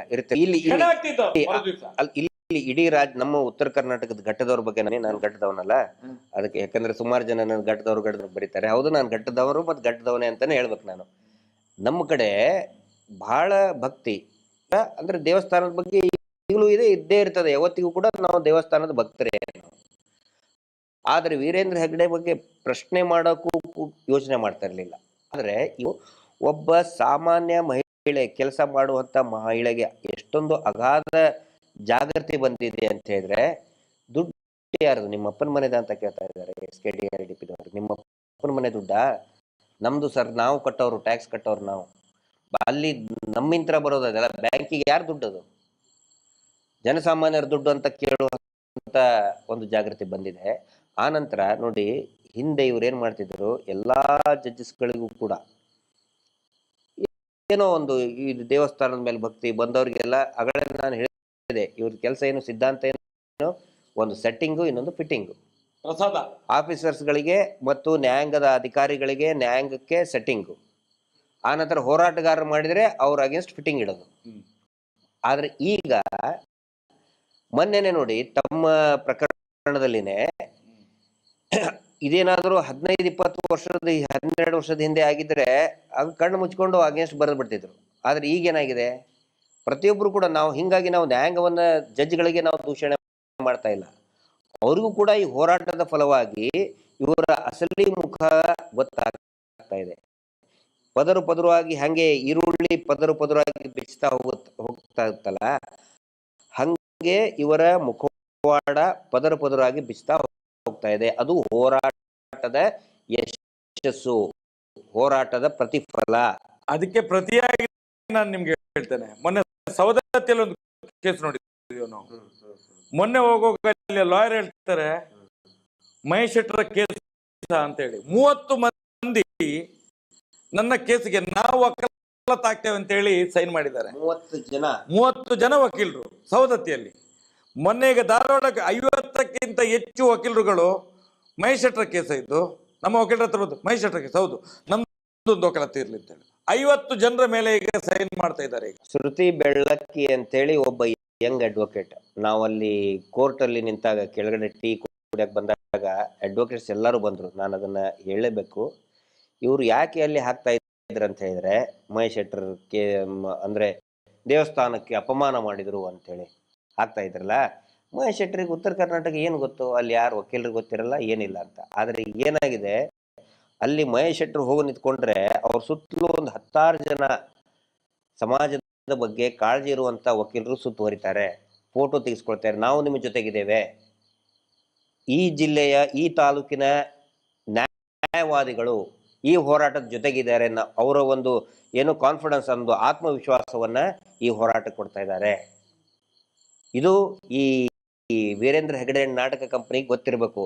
C: ಇಲ್ಲಿ ಇಡೀ ನಮ್ಮ ಉತ್ತರ ಕರ್ನಾಟಕದ ಘಟ್ಟದವ್ರ ಬಗ್ಗೆ ನಾನು ಘಟ್ಟದವನಲ್ಲ, ಅದಕ್ಕೆ ಯಾಕಂದ್ರೆ ಸುಮಾರು ಜನ ನನ್ನ ಘಟ್ಟದವ್ರು ಬರೀತಾರೆ. ಹೌದು, ನಾನು ಘಟ್ಟದವರು ಮತ್ತು ಘಟ್ಟದವನೇ ಅಂತಾನೆ ಹೇಳ್ಬೇಕು. ನಾನು ನಮ್ಮ ಕಡೆ ಬಹಳ ಭಕ್ತಿ, ಅಂದ್ರೆ ದೇವಸ್ಥಾನದ ಬಗ್ಗೆ ಈಗಲೂ ಇದ್ದೇ ಇರ್ತದೆ. ಯಾವತ್ತಿಗೂ ಕೂಡ ನಾವು ದೇವಸ್ಥಾನದ ಭಕ್ತರೇ. ಆದ್ರೆ ವೀರೇಂದ್ರ ಹೆಗ್ಗಡೆ ಬಗ್ಗೆ ಪ್ರಶ್ನೆ ಮಾಡೋಕ್ಕೂ ಯೋಚನೆ ಮಾಡ್ತಾ ಇರ್ಲಿಲ್ಲ. ಆದ್ರೆ ಒಬ್ಬ ಸಾಮಾನ್ಯ ಮಹಿಳೆ, ಕೆಲಸ ಮಾಡುವಂತ ಮಹಿಳೆಗೆ ಎಷ್ಟೊಂದು ಅಗಾಧ ಜಾಗೃತಿ ಬಂದಿದೆ ಅಂತ ಹೇಳಿದ್ರೆ, ದುಡ್ಡು ಯಾರದು? ನಿಮ್ಮ ಅಪ್ಪನ ಮನೆದ ಅಂತ ಕೇಳ್ತಾ ಇದ್ದಾರೆ SKDRDPದವರು. ನಿಮ್ಮ ಅಪ್ಪನ ಮನೆ ದುಡ್ಡಾ? ನಮ್ದು ಸರ್, ನಾವು ಕಟ್ಟೋರು, ಟ್ಯಾಕ್ಸ್ ಕಟ್ಟೋರು ನಾವು. ಅಲ್ಲಿ ನಮ್ಮಿಂತ್ರ ಬರೋದಲ್ಲ, ಬ್ಯಾಂಕಿಗೆ ಯಾರು ದುಡ್ಡದು? ಜನಸಾಮಾನ್ಯರ ದುಡ್ಡು ಅಂತ ಕೇಳುವಂತ ಒಂದು ಜಾಗೃತಿ ಬಂದಿದೆ. ಆ ನಂತರ ನೋಡಿ, ಹಿಂದೆ ಇವ್ರು ಏನ್ ಮಾಡ್ತಿದ್ರು, ಎಲ್ಲಾ ಜಡ್ಜಸ್ಗಳಿಗೂ ಕೂಡ ಏನೋ ಒಂದು ಈ ದೇವಸ್ಥಾನದ ಮೇಲೆ ಭಕ್ತಿ ಬಂದವ್ರಿಗೆಲ್ಲ ಅಗಳೇ ನಾನು ಹೇಳಿದೆ, ಇವ್ರ ಕೆಲಸ ಏನು, ಸಿದ್ಧಾಂತ ಏನು, ಒಂದು ಸೆಟ್ಟಿಂಗು, ಇನ್ನೊಂದು ಫಿಟ್ಟಿಂಗು. ಆಫೀಸರ್ಸ್ಗಳಿಗೆ ಮತ್ತು ನ್ಯಾಯಾಂಗದ ಅಧಿಕಾರಿಗಳಿಗೆ, ನ್ಯಾಯಾಂಗಕ್ಕೆ ಸೆಟ್ಟಿಂಗು. ಆ ನಂತರ ಹೋರಾಟಗಾರರು ಮಾಡಿದ್ರೆ ಅವ್ರ ಅಗೇನ್ಸ್ಟ್ ಫಿಟ್ಟಿಂಗ್ ಇಡೋದು. ಆದ್ರೆ ಈಗ ಮೊನ್ನೆನೆ ನೋಡಿ, ತಮ್ಮ ಪ್ರಕರಣದಲ್ಲಿನೇ ಇದೇನಾದ್ರೂ 15-20 ವರ್ಷದ 12 ವರ್ಷದ ಹಿಂದೆ ಆಗಿದ್ರೆ ಅದು ಕಣ್ಣು ಮುಚ್ಕೊಂಡು ಅಗೇನ್ಸ್ಟ್ ಬರೆದು ಬಿಡ್ತಿದ್ರು. ಆದ್ರೆ ಈಗೇನಾಗಿದೆ, ಪ್ರತಿಯೊಬ್ರು ಕೂಡ ಹಿಂಗಾಗಿ ನಾವು ನ್ಯಾಯಾಂಗವನ್ನ, ಜಡ್ಜ್ಗಳಿಗೆ ನಾವು ದೂಷಣೆ ಮಾಡ್ತಾ ಇಲ್ಲ. ಅವ್ರಿಗೂ ಕೂಡ ಈ ಹೋರಾಟದ ಫಲವಾಗಿ ಇವರ ಅಸಲಿ ಮುಖ ಗೊತ್ತಾಗ್ತಾ ಇದೆ. ಪದರವಾಗಿ ಹಂಗೆ ಈರುಳ್ಳಿ ಪದರವಾಗಿ ಬಿಚ್ತಾ ಹೋಗ್ತಾ ಇತ್ತಲ್ಲ, ಹಂಗೆ ಇವರ ಮುಖವಾಡ ಪದರವಾಗಿ ಬಿಚ್ತಾ ಹೋಗ್ತಾ ಇದೆ. ಅದು ಹೋರಾಟದ ಯಶಸ್ಸು, ಹೋರಾಟದ ಪ್ರತಿಫಲ.
B: ಅದಕ್ಕೆ ಪ್ರತಿಯಾಗಿ ನಾನು ನಿಮ್ಗೆ ಹೇಳ್ತೇನೆ, ಮೊನ್ನೆ ಸವದತ್ತಿಯಲ್ಲಿ ಒಂದು ಕೇಸ್ ನೋಡಿದ್ವಿ ನಾವು. ಮೊನ್ನೆ ಹೋಗೋಲ್ಲಿ ಲಾಯರ್ ಹೇಳ್ತಾರೆ, ಮಹೇಶ್ ಶೆಟ್ಟರ ಕೇಸ್ ಅಂತ ಹೇಳಿ 30 ಮಂದಿ ನನ್ನ ಕೇಸಿಗೆ ನಾವು ವಕಾಲತ್ತಾಗ್ತೇವೆ ಅಂತ ಹೇಳಿ ಸೈನ್ ಮಾಡಿದ್ದಾರೆ. 30 ಜನ ವಕೀಲರು ಸವದತ್ತಿಯಲ್ಲಿ. ಮೊನ್ನೆ ಈಗ ಧಾರವಾಡಕ್ಕೆ 50ಕ್ಕಿಂತ ಹೆಚ್ಚು ವಕೀಲರುಗಳು ಮಹೇಶ್ ಶೆಟ್ಟರ ಕೇಸ್ ಇದ್ದು ನಮ್ಮ ವಕೀಲರ ಹತ್ರ ಬಂದು, ಮಹೇಶ್ ಶೆಟ್ಟರ ಕೇಸ್ ಹೌದು, ನಮ್ದೊಂದು ವಕಾಲತ್ತು ಇರ್ಲಿ ಅಂತ ಹೇಳಿ 50 ಜನರ ಮೇಲೆ ಈಗ ಸೈನ್ ಮಾಡ್ತಾ ಇದ್ದಾರೆ. ಈಗ
C: ಶ್ರುತಿ ಬೆಳ್ಳಕ್ಕಿ ಅಂತೇಳಿ ಒಬ್ಬ ಯಂಗ್ ಅಡ್ವೊಕೇಟ್, ನಾವಲ್ಲಿ ಕೋರ್ಟ್ ಅಲ್ಲಿ ನಿಂತಾಗ ಕೆಳಗಡೆ ಟೀ ಕುಡಿಯಕ್ಕೆ ಬಂದಾಗ ಅಡ್ವೊಕೇಟ್ಸ್ ಎಲ್ಲರೂ ಬಂದ್ರು. ನಾನು ಅದನ್ನ ಹೇಳಲೇಬೇಕು. ಇವ್ರು ಯಾಕೆ ಅಲ್ಲಿ ಹಾಕ್ತಾ ಇದ್ರು ಅಂತ ಹೇಳಿದ್ರೆ, ಮಹೇಶ್ ಶೆಟ್ಟರ್ಗೆ ಅಂದ್ರೆ ದೇವಸ್ಥಾನಕ್ಕೆ ಅಪಮಾನ ಮಾಡಿದ್ರು ಅಂತೇಳಿ ಹಾಕ್ತಾ ಇದ್ರಲ್ಲ. ಮಹೇಶ್ ಶೆಟ್ಟರಿಗೆ ಉತ್ತರ ಕರ್ನಾಟಕ ಏನು ಗೊತ್ತು, ಅಲ್ಲಿ ಯಾರು ವಕೀಲರಿಗೆ ಗೊತ್ತಿರಲ್ಲ, ಏನಿಲ್ಲ ಅಂತ. ಆದ್ರೆ ಏನಾಗಿದೆ, ಅಲ್ಲಿ ಮಹೇಶ್ ಶೆಟ್ಟರು ಹೋಗಿ ನಿಂತ್ಕೊಂಡ್ರೆ ಅವ್ರ ಸುತ್ತಲೂ ಒಂದು 10 ಜನ ಸಮಾಜದ ಬಗ್ಗೆ ಕಾಳಜಿ ಇರುವಂತ ವಕೀಲರು ಸುತ್ತುವರಿತಾರೆ, ಫೋಟೋ ತೆಗೆಸ್ಕೊಳ್ತಾರೆ, ನಾವು ನಿಮ್ಮ ಜೊತೆಗಿದ್ದೇವೆ. ಈ ಜಿಲ್ಲೆಯ, ಈ ತಾಲೂಕಿನ ನ್ಯಾಯವಾದಿಗಳು ಈ ಹೋರಾಟದ ಜೊತೆಗಿದ್ದಾರೆ, ಅವರ ಒಂದು ಏನು ಕಾನ್ಫಿಡೆನ್ಸ್, ಒಂದು ಆತ್ಮವಿಶ್ವಾಸವನ್ನ ಈ ಹೋರಾಟ ಕೊಡ್ತಾ ಇದ್ದಾರೆ. ಇದು ಈ ವೀರೇಂದ್ರ ಹೆಗಡೆ ನಾಟಕ ಕಂಪನಿಗೆ ಗೊತ್ತಿರಬೇಕು.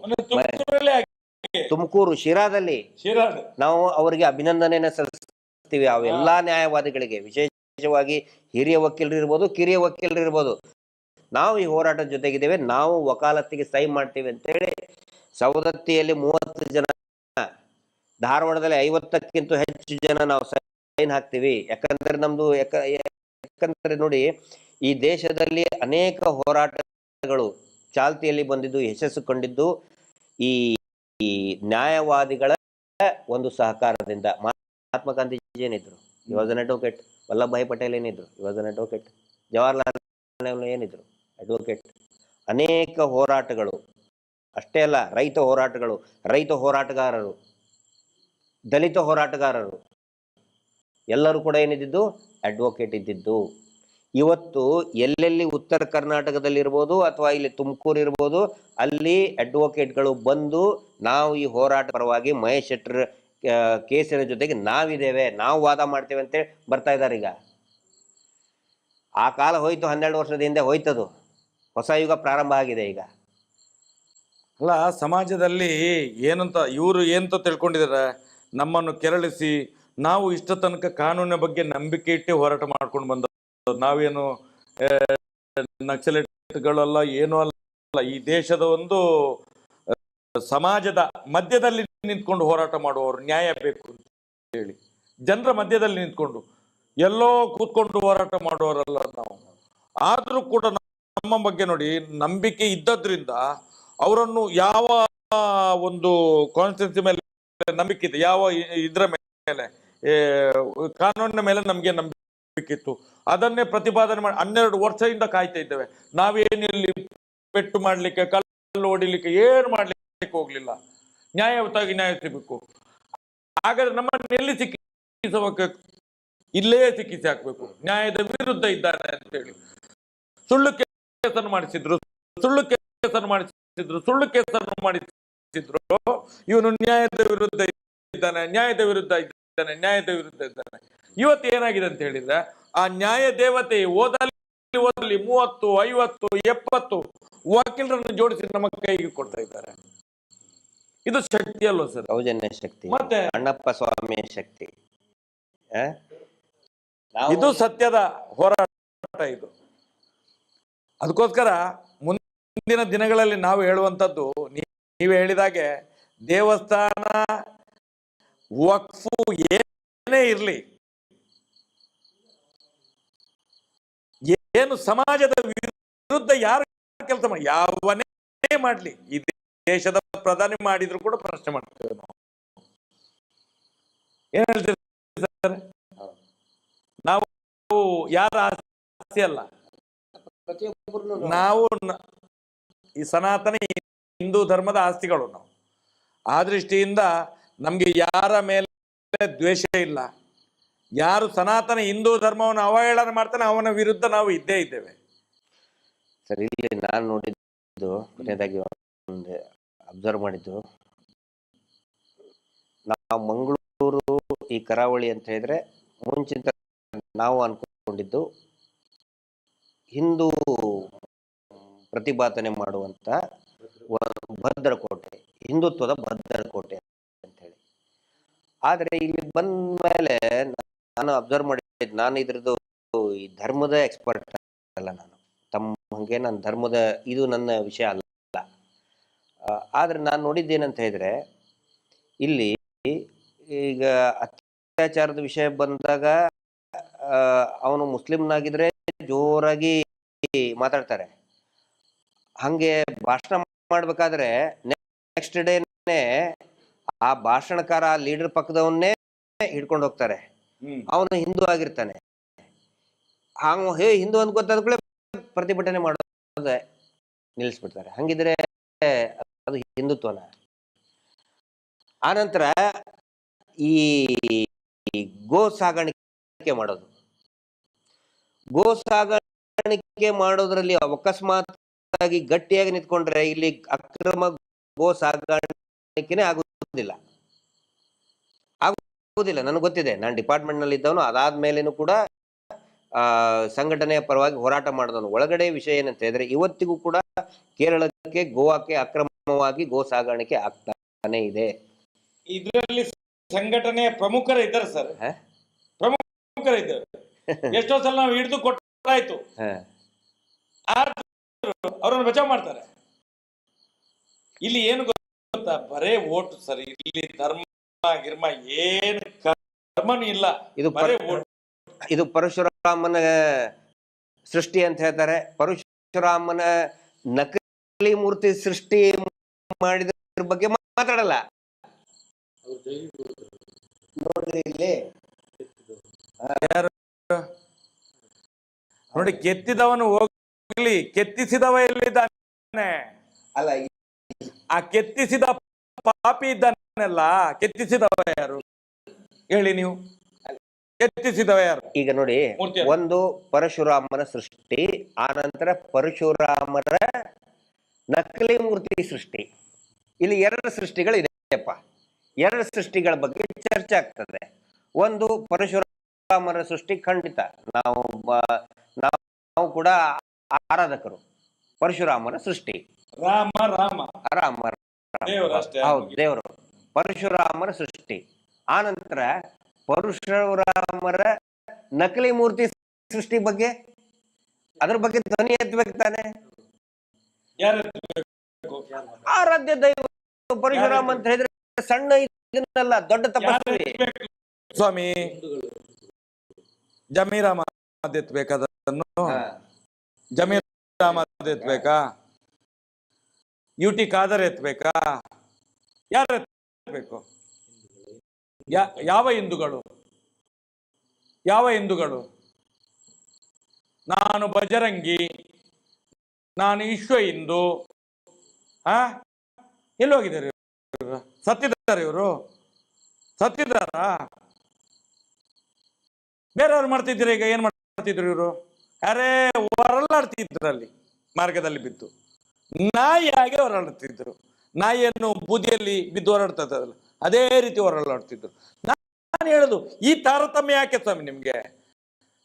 C: ತುಮಕೂರು ಶಿರಾದಲ್ಲಿ ನಾವು ಅವರಿಗೆ ಅಭಿನಂದನೆಯನ್ನ ಸಲ್ಲಿಸ್ತೀವಿ. ಅವೆಲ್ಲಾ ನ್ಯಾಯವಾದಿಗಳಿಗೆ, ವಿಶೇಷವಾಗಿ ಹಿರಿಯ ವಕೀಲರು ಇರ್ಬೋದು, ಕಿರಿಯ ವಕೀಲರು ಇರ್ಬೋದು, ನಾವು ಈ ಹೋರಾಟದ ಜೊತೆಗಿದ್ದೇವೆ, ನಾವು ವಕಾಲತ್ತಿಗೆ ಸಹಿ ಮಾಡ್ತೀವಿ ಅಂತೇಳಿ ಸವದತ್ತಿಯಲ್ಲಿ 30 ಜನ, ಧಾರವಾಡದಲ್ಲಿ 50ಕ್ಕಿಂತ ಹೆಚ್ಚು ಜನ ನಾವು ಸೈನ್ ಹಾಕ್ತೀವಿ. ಯಾಕಂದ್ರೆ ನಮ್ದು ಯಾಕಂದ್ರೆ ನೋಡಿ, ಈ ದೇಶದಲ್ಲಿ ಅನೇಕ ಹೋರಾಟಗಳು ಚಾಲ್ತಿಯಲ್ಲಿ ಬಂದಿದ್ದು, ಯಶಸ್ಸು ಕಂಡಿದ್ದು ಈ ನ್ಯಾಯವಾದಿಗಳ ಒಂದು ಸಹಕಾರದಿಂದ. ಮಹಾತ್ಮ ಗಾಂಧೀಜಿ ಏನಿದ್ರು, he was an advocate. Vallabhbhai Patel ಏನಿದ್ರು, he was an advocate. Jawaharlal ಚುನಾವಣೆಯಲ್ಲಿ ಏನಿದ್ರು ಅಡ್ವೊಕೇಟ್. ಅನೇಕ ಹೋರಾಟಗಳು, ಅಷ್ಟೇ ಅಲ್ಲ, ರೈತ ಹೋರಾಟಗಾರರು, ದಲಿತ ಹೋರಾಟಗಾರರು ಎಲ್ಲರೂ ಕೂಡ ಏನಿದ್ದು ಅಡ್ವೊಕೇಟ್ ಇದ್ದಿದ್ದು. ಇವತ್ತು ಎಲ್ಲೆಲ್ಲಿ ಉತ್ತರ ಕರ್ನಾಟಕದಲ್ಲಿರ್ಬೋದು ಅಥವಾ ಇಲ್ಲಿ ತುಮಕೂರು ಇರ್ಬೋದು, ಅಲ್ಲಿ ಅಡ್ವೊಕೇಟ್ಗಳು ಬಂದು ನಾವು ಈ ಹೋರಾಟ ಪರವಾಗಿ ಮಹೇಶ್ ಶೆಟ್ಟರ್ ಕೇಸಿನ ಜೊತೆಗೆ ನಾವಿದ್ದೇವೆ, ನಾವು ವಾದ ಮಾಡ್ತೇವೆ ಅಂತೇಳಿ ಬರ್ತಾ ಇದ್ದಾರೆ. ಈಗ ಆ ಕಾಲ ಹೋಯ್ತು, 12 ವರ್ಷದ ಹಿಂದೆ ಹೋಯ್ತದು. ಹೊಸ ಯುಗ ಪ್ರಾರಂಭ ಆಗಿದೆ ಈಗ.
B: ಅಲ್ಲ, ಸಮಾಜದಲ್ಲಿ ಏನಂತ ಇವರು ಏನಂತ ತಿಳ್ಕೊಂಡಿದ್ದಾರೆ, ನಮ್ಮನ್ನು ಕೆರಳಿಸಿ ನಾವು ಇಷ್ಟ ತನಕ ಕಾನೂನಿನ ಬಗ್ಗೆ ನಂಬಿಕೆ ಇಟ್ಟು ಹೋರಾಟ ಮಾಡ್ಕೊಂಡು ಬಂದ, ನಾವೇನು ನಕ್ಸಲೇಟ್ಗಳೆಲ್ಲ ಏನೂ ಅಲ್ಲ. ಈ ದೇಶದ ಒಂದು ಸಮಾಜದ ಮಧ್ಯದಲ್ಲಿ ನಿಂತ್ಕೊಂಡು ಹೋರಾಟ ಮಾಡುವವರು, ನ್ಯಾಯ ಬೇಕು ಅಂತ ಹೇಳಿ ಜನರ ಮಧ್ಯದಲ್ಲಿ ನಿಂತ್ಕೊಂಡು ಎಲ್ಲೋ ಕೂತ್ಕೊಂಡು ಹೋರಾಟ ಮಾಡುವವರಲ್ಲ ನಾವು. ಆದರೂ ಕೂಡ ನಮ್ಮ ಬಗ್ಗೆ ನೋಡಿ ನಂಬಿಕೆ ಇದ್ದದ್ರಿಂದ ಅವರನ್ನು ಯಾವ ಒಂದು ಕಾನ್ಸ್ಟಿಟ್ಯೂನ್ಸಿ ಮೇಲೆ ನಂಬಿಕೆ ಇದೆ, ಯಾವ ಇದ್ರ ಮೇಲೆ ಕಾನೂನಿನ ಮೇಲೆ ನಮಗೆ ನಂಬಿಕೆ ಇತ್ತು, ಅದನ್ನೇ ಪ್ರತಿಪಾದನೆ ಮಾಡಿ 12 ವರ್ಷದಿಂದ ಕಾಯ್ತಾ ಇದ್ದೇವೆ. ನಾವೇನಿಲ್ಲಿ ಪೆಟ್ಟು ಮಾಡ್ಲಿಕ್ಕೆ, ಕಲ್ಲು ಹೊಡಿಲಿಕ್ಕೆ, ಏನು ಮಾಡ್ಲಿಕ್ಕೆ ಹೋಗ್ಲಿಲ್ಲ. ನ್ಯಾಯಯುತವಾಗಿ ನ್ಯಾಯ ಸಿಗಬೇಕು. ಹಾಗಾದ್ರೆ ನಮ್ಮನ್ನು ಎಲ್ಲಿ ಸಿಕ್ಕಿಸಬೇಕು? ಇಲ್ಲೇ ಸಿಕ್ಕಿಸಿ ಹಾಕ್ಬೇಕು. ನ್ಯಾಯದ ವಿರುದ್ಧ ಇದ್ದಾನೆ ಅಂತ ಹೇಳಿ ಸುಳ್ಳು ಕೇಸನ್ನು ಮಾಡಿಸಿದ್ರು. ಇವನು ನ್ಯಾಯದ ವಿರುದ್ಧ ಇದ್ದಾನೆ. ಇವತ್ತು ಏನಾಗಿದೆ ಅಂತ ಹೇಳಿದ್ರೆ, ಆ ನ್ಯಾಯ ದೇವತೆ ಓದಲಿ 30, 50, 70 ವಕೀಲರನ್ನು ಜೋಡಿಸಿ ನಮ್ಮ ಕೈಗೆ ಕೊಡ್ತಾ ಇದ್ದಾರೆ. ಇದು ಶಕ್ತಿ ಅಲ್ವಾ ಸರ್?
C: ಸೌಜನ್ಯ ಶಕ್ತಿ, ಮತ್ತೆ ಅಣ್ಣಪ್ಪ ಸ್ವಾಮಿಯ ಶಕ್ತಿ.
B: ಇದು ಸತ್ಯದ ಹೋರಾಟ ಇದು. ಅದಕ್ಕೋಸ್ಕರ ಮುಂದಿನ ದಿನಗಳಲ್ಲಿ ನಾವು ಹೇಳುವಂಥದ್ದು, ನೀವು ಹೇಳಿದಾಗೆ ದೇವಸ್ಥಾನ, ವಕ್ಫು ಏನೇ ಇರಲಿ, ಏನು ಸಮಾಜದ ವಿರುದ್ಧ ಯಾರು ಕೆಲಸ ಮಾಡಿ, ಯಾವನೇ ಮಾಡಲಿ, ಈ ದೇಶದ ಪ್ರಧಾನಿ ಮಾಡಿದ್ರು ಕೂಡ ಪ್ರಶ್ನೆ ಮಾಡ್ತೇವೆ ನಾವು. ಏನ್ ಹೇಳ್ತೀವಿ ಸರ್? ನಾವು ಯಾರ ಆಸ್ತಿ ಅಲ್ಲ, ನಾವು ಈ ಸನಾತನ ಹಿಂದೂ ಧರ್ಮದ ಆಸ್ತಿಗಳು ನಾವು. ಆ ದೃಷ್ಟಿಯಿಂದ ನಮ್ಗೆ ಯಾರ ಮೇಲೆ ದ್ವೇಷ ಇಲ್ಲ. ಯಾರು ಸನಾತನ ಹಿಂದೂ ಧರ್ಮವನ್ನು ಅವಹೇಳನ ಮಾಡ್ತಾನೆ ಅವನ ವಿರುದ್ಧ ನಾವು ಇದ್ದೇ ಇದ್ದೇವೆ.
C: ಸರ್, ಇಲ್ಲಿ ನಾನು ನೋಡಿದ್ದು, ಕೊನೆಯದಾಗಿ ಒಂದು ಅಬ್ಸರ್ವ್ ಮಾಡಿದ್ದು, ನಾವು ಮಂಗಳೂರು ಈ ಕರಾವಳಿ ಅಂತ ಹೇಳಿದ್ರೆ ಮುಂಚಿನ ನಾವು ಅನ್ಕೊಂಡಿದ್ದು ಹಿಂದೂ ಪ್ರತಿಭಟನೆ ಮಾಡುವಂತ ಭದ್ರಕೋಟೆ, ಹಿಂದುತ್ವದ ಭದ್ರಕೋಟೆ ಅಂತ ಹೇಳಿ. ಆದರೆ ಇಲ್ಲಿ ಬಂದ ಮೇಲೆ ನಾನು ಅಬ್ಸರ್ವ್ ಮಾಡಿದ್ದು, ನಾನು ಇದ್ರದ್ದು ಈ ಧರ್ಮದ ಎಕ್ಸ್ಪರ್ಟ್ ಅಲ್ಲ, ನಾನು ಹಂಗೆ ನಾನು ಧರ್ಮದ ಇದು ನನ್ನ ವಿಷಯ ಅಲ್ಲ. ಆದರೆ ನಾನು ನೋಡಿದ್ದೇನಂತ ಹೇಳಿದ್ರೆ, ಇಲ್ಲಿ ಈಗ ಅತ್ಯಾಚಾರದ ವಿಷಯ ಬಂದಾಗ ಅವನು ಮುಸ್ಲಿಮ್ನಾಗಿದ್ರೆ ಜೋರಾಗಿ ಮಾತಾಡ್ತಾರೆ. ಹಂಗೆ ಭಾಷಣ ಮಾಡ್ಬೇಕಾದ್ರೆ ನೆಕ್ಸ್ಟ್ ಡೇನೆ ಆ ಭಾಷಣಕಾರ, ಆ ಲೀಡರ್ ಪಕ್ಕದವನ್ನೇ ಹಿಡ್ಕೊಂಡು ಹೋಗ್ತಾರೆ. ಅವನು ಹಿಂದೂ ಆಗಿರ್ತಾನೆ, ಹಿಂದೂ ಅಂತ ಗೊತ್ತಾದ ಕೂಡ ಪ್ರತಿಭಟನೆ ಮಾಡೋದೇ ನಿಲ್ಲಿಸ್ಬಿಡ್ತಾರೆ. ಹಂಗಿದ್ರೆ ಅದು ಹಿಂದುತ್ವನ? ಆನಂತರ ಈ ಗೋ ಸಾಗಾಣಿಕೆ ಮಾಡೋದ್ರಲ್ಲಿ ಅಕಸ್ಮಾತ್ ಆಗಿ ಗಟ್ಟಿಯಾಗಿ ನಿಂತ್ಕೊಂಡ್ರೆ ಇಲ್ಲಿ ಅಕ್ರಮ ಗೋ ಸಾಗಾಣಿಕೆನೇ ಆಗುವುದಿಲ್ಲ. ನನಗೆ ಗೊತ್ತಿದೆ, ನಾನು ಡಿಪಾರ್ಟ್ಮೆಂಟ್ ನಲ್ಲಿ ಇದ್ದವನು. ಅದಾದ್ಮೇಲೇನು ಕೂಡ ಸಂಘಟನೆಯ ಪರವಾಗಿ ಹೋರಾಟ ಮಾಡಿದವನು. ಒಳಗಡೆ ವಿಷಯ ಏನಂತ ಹೇಳಿದ್ರೆ, ಇವತ್ತಿಗೂ ಕೂಡ ಕೇರಳಕ್ಕೆ, ಗೋವಾಕ್ಕೆ ಅಕ್ರಮವಾಗಿ ಗೋ ಸಾಗಾಣಿಕೆ ಆಗ್ತಾನೆ ಇದೆ.
B: ಇದರಲ್ಲಿ ಸಂಘಟನೆಯ ಪ್ರಮುಖರು ಇದ್ದಾರೆ ಸರ್, ಪ್ರಮುಖರು ಇದ್ದಾರೆ. ಎಷ್ಟೋ ಸಲ ನಾವು ಹಿಡಿದು ಕೊಟ್ಟಾಯ್ತು, ಅವರನ್ನು ಬಚಾವ್ ಮಾಡ್ತಾರೆ. ಇಲ್ಲಿ ಏನು ಗೊತ್ತಾ, ಬರೇ ಓಟು ಸರ್. ಇಲ್ಲಿ ಧರ್ಮ ಗಿರ್ಮ ಏನು ಕರ್ಮನೂ ಇಲ್ಲ.
C: ಇದು ಪರಶುರಾಮನ ಸೃಷ್ಟಿ ಅಂತ ಹೇಳ್ತಾರೆ. ಪರಶುರಾಮನ ನಕಲಿ ಮೂರ್ತಿ ಸೃಷ್ಟಿ ಮಾಡಿದ್ರ ಬಗ್ಗೆ ಮಾತಾಡಲ್ಲ. ನೋಡ್ರಿ ಇಲ್ಲಿ
B: ನೋಡಿ, ಕೆತ್ತಿದವನು ಹೋಗಿ ಕೆತ್ತಿಸಿದವ ಎಲ್ಲಿದ್ದಾನೆ?
C: ಅಲ್ಲ
B: ಆ ಕೆತ್ತಿಸಿದ ಪಾಪಿ ಇದ್ದಾನೆಲ್ಲ, ಕೆತ್ತಿಸಿದವ ಯಾರು ಹೇಳಿ ನೀವು? ಕೆತ್ತಿಸಿದವ ಯಾರು?
C: ಈಗ ನೋಡಿ,
B: ಮೂರ್ತಿಯವರು.
C: ಒಂದು ಪರಶುರಾಮನ ಸೃಷ್ಟಿ, ಆನಂತರ ಪರಶುರಾಮರ ನಕಲಿ ಮೂರ್ತಿ ಸೃಷ್ಟಿ. ಇಲ್ಲಿ ಎರಡು ಸೃಷ್ಟಿಗಳು ಇದೆಯಪ್ಪ. ಎರಡು ಸೃಷ್ಟಿಗಳ ಬಗ್ಗೆ ಚರ್ಚೆ ಆಗ್ತದೆ. ಒಂದು ಪರಶುರಾಮನ ಸೃಷ್ಟಿ ಖಂಡಿತ ನಾವು ಕೂಡ ಆರಾಧಕರು. ಪರಶುರಾಮನ ಸೃಷ್ಟಿ
B: ರಾಮ ರಾಮ
C: ರಾಮ
B: ದೇವರಷ್ಟೇ.
C: ಹೌದು, ದೇವರು. ಪರಶುರಾಮರ ಸೃಷ್ಟಿ, ಆನಂತರ ಪರಶುರಾಮರ ನಕಲಿ ಮೂರ್ತಿ ಸೃಷ್ಟಿ ಬಗ್ಗೆ, ಅದ್ರ ಬಗ್ಗೆ ಧ್ವನಿ ಎತ್ತಬೇಕು ತಾನೆ.
B: ಯಾರು?
C: ಆರಾಧ್ಯ ದೈವ ಪರಶುರಾಮ ಅಂತ ಹೇಳಿದ್ರೆ ಸಣ್ಣ ಇದನ್ನಲ್ಲ, ದೊಡ್ಡ ತಪಸ್ವಿ
B: ಸ್ವಾಮಿ. ಜಮೀರಾಮ ಎತ್ಬೇಕದನ್ನು, ಜಮೀರಾಮ ಎತ್ಬೇಕಾ? ಯುಟಿ ಖಾದರ್ ಎತ್ಬೇಕಾ? ಯಾರು ಎತ್ಬೇಕು? ಯಾವ ಹಿಂದೂಗಳು? ಯಾವ ಹಿಂದೂಗಳು? ನಾನು ಬಜರಂಗಿ, ನಾನು ವಿಶ್ವ ಹಿಂದೂ. ಎಲ್ಲಿ ಹೋಗಿದ್ದಾರೆ ಇವರು? ಸತ್ತಿದ್ದಾರೆ ಇವರು? ಸತ್ತಿದ್ದಾರಾ? ಬೇರೆಯವ್ರು ಮಾಡ್ತಿದ್ರು. ಈಗ ಏನ್ ಮಾಡ್ತಿದ್ರು ಇವರು? ಯಾರೇ ಹೊರಳಾಡ್ತಿದ್ರು, ಮಾರ್ಗದಲ್ಲಿ ಬಿದ್ದು ನಾಯಿಯಾಗಿ ಹೊರಳಾಡ್ತಿದ್ರು. ನಾಯಿಯನ್ನು ಬೂದಿಯಲ್ಲಿ ಬಿದ್ದು ಹೊರಡ್ತದಲ್ಲ, ಅದೇ ರೀತಿ ಹೊರಳಾಡ್ತಿದ್ರು. ನಾನು ಹೇಳುದು, ಈ ತಾರತಮ್ಯ ಯಾಕೆ ಸ್ವಾಮಿ ನಿಮ್ಗೆ?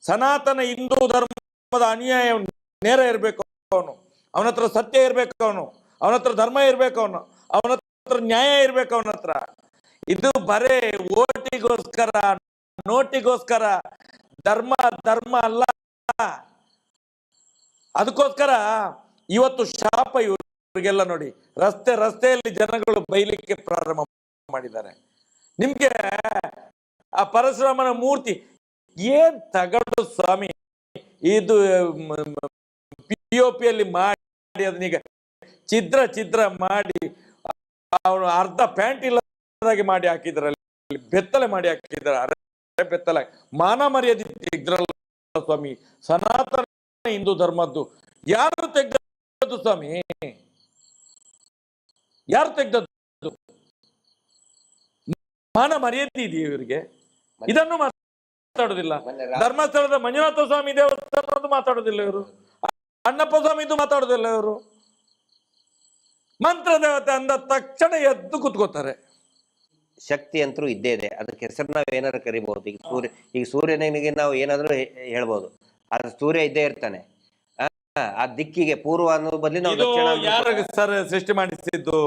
B: ಸನಾತನ ಹಿಂದೂ ಧರ್ಮದ ಅನ್ಯಾಯ ನೇರ ಇರ್ಬೇಕು ಅವನು, ಅವನ ಹತ್ರ ಸತ್ಯ ಇರ್ಬೇಕು, ಅವನ ಹತ್ರ ಧರ್ಮ ಇರ್ಬೇಕು, ಅವನ ಹತ್ರ ನ್ಯಾಯ ಇರ್ಬೇಕು ಅವನ ಹತ್ರ. ಇದು ಬರೇ ಓಟಿಗೋಸ್ಕರ, ನೋಟಿಗೋಸ್ಕರ ಧರ್ಮ ಅಲ್ಲ. ಅದಕ್ಕೋಸ್ಕರ ಇವತ್ತು ಶಾಪ ಇವರಿಗೆಲ್ಲ ನೋಡಿ, ರಸ್ತೆಯಲ್ಲಿ ಜನಗಳು ಬೈಲಿಕ್ಕೆ ಪ್ರಾರಂಭ ಮಾಡಿದ್ದಾರೆ. ನಿಮ್ಗೆ ಆ ಪರಶುರಾಮನ ಮೂರ್ತಿ ಏನ್ ತಗಡು ಸ್ವಾಮಿ, ಇದು POP ಅಲ್ಲಿ ಮಾಡಿ ಅದನ್ನೀಗ ಚಿದ್ರ ಮಾಡಿ ಅವನು ಅರ್ಧ ಪ್ಯಾಂಟ್ ಇಲ್ಲದಾಗಿ ಮಾಡಿ ಹಾಕಿದ್ರಲ್ಲಿ, ಬೆತ್ತಲೆ ಮಾಡಿ ಹಾಕಿದ್ದಾರೆ. ಬೆತ್ತಲೆ ಮಾನ ಮರ್ಯಾದೆ ಇದ್ರಲ್ಲ ಸ್ವಾಮಿ. ಸನಾತನ ಹಿಂದೂ ಧರ್ಮದ್ದು ಯಾರು ತೆಗ್ದದ್ದು ಸ್ವಾಮಿ? ಯಾರು ತೆಗ್ದದ್ದು? ಮಾನ ಮರ್ಯಾದೆ ಇದೆಯಾ ಇವರಿಗೆ? ಇದನ್ನು ಮಾತಾಡೋದಿಲ್ಲ. ಧರ್ಮಸ್ಥಳದ ಮಂಜುನಾಥ ಸ್ವಾಮಿ ದೇವಸ್ಥಾನ ಮಾತಾಡೋದಿಲ್ಲ ಇವರು. ಅಣ್ಣಪ್ಪ ಸ್ವಾಮಿದು ಮಾತಾಡೋದಿಲ್ಲ ಇವರು. ಮಂತ್ರ ದೇವತೆ ಅಂದ ತಕ್ಷಣ ಎದ್ದು ಕೂತ್ಕೋತಾರೆ.
C: ಶಕ್ತಿ ಅಂತೂ ಇದ್ದೇ ಇದೆ. ಅದಕ್ಕೆ ಹೆಸರು ನಾವು ಏನಾದ್ರು ಕರಿಬಹುದು. ಈಗ ಸೂರ್ಯನಿಗೆ ನಾವು ಏನಾದ್ರೂ ಹೇಳ್ಬೋದು, ಆದ್ರೆ ಸೂರ್ಯ ಇದ್ದೇ ಇರ್ತಾನೆ. ಆ ದಿಕ್ಕಿಗೆ ಪೂರ್ವ ಅನ್ನೋ ಬದಲಿ ನಾವು ದಕ್ಷಿಣ.
B: ಯಾರು ಸರ್ ಸೃಷ್ಟಿ ಮಾಡಿಸಿದ್ದು?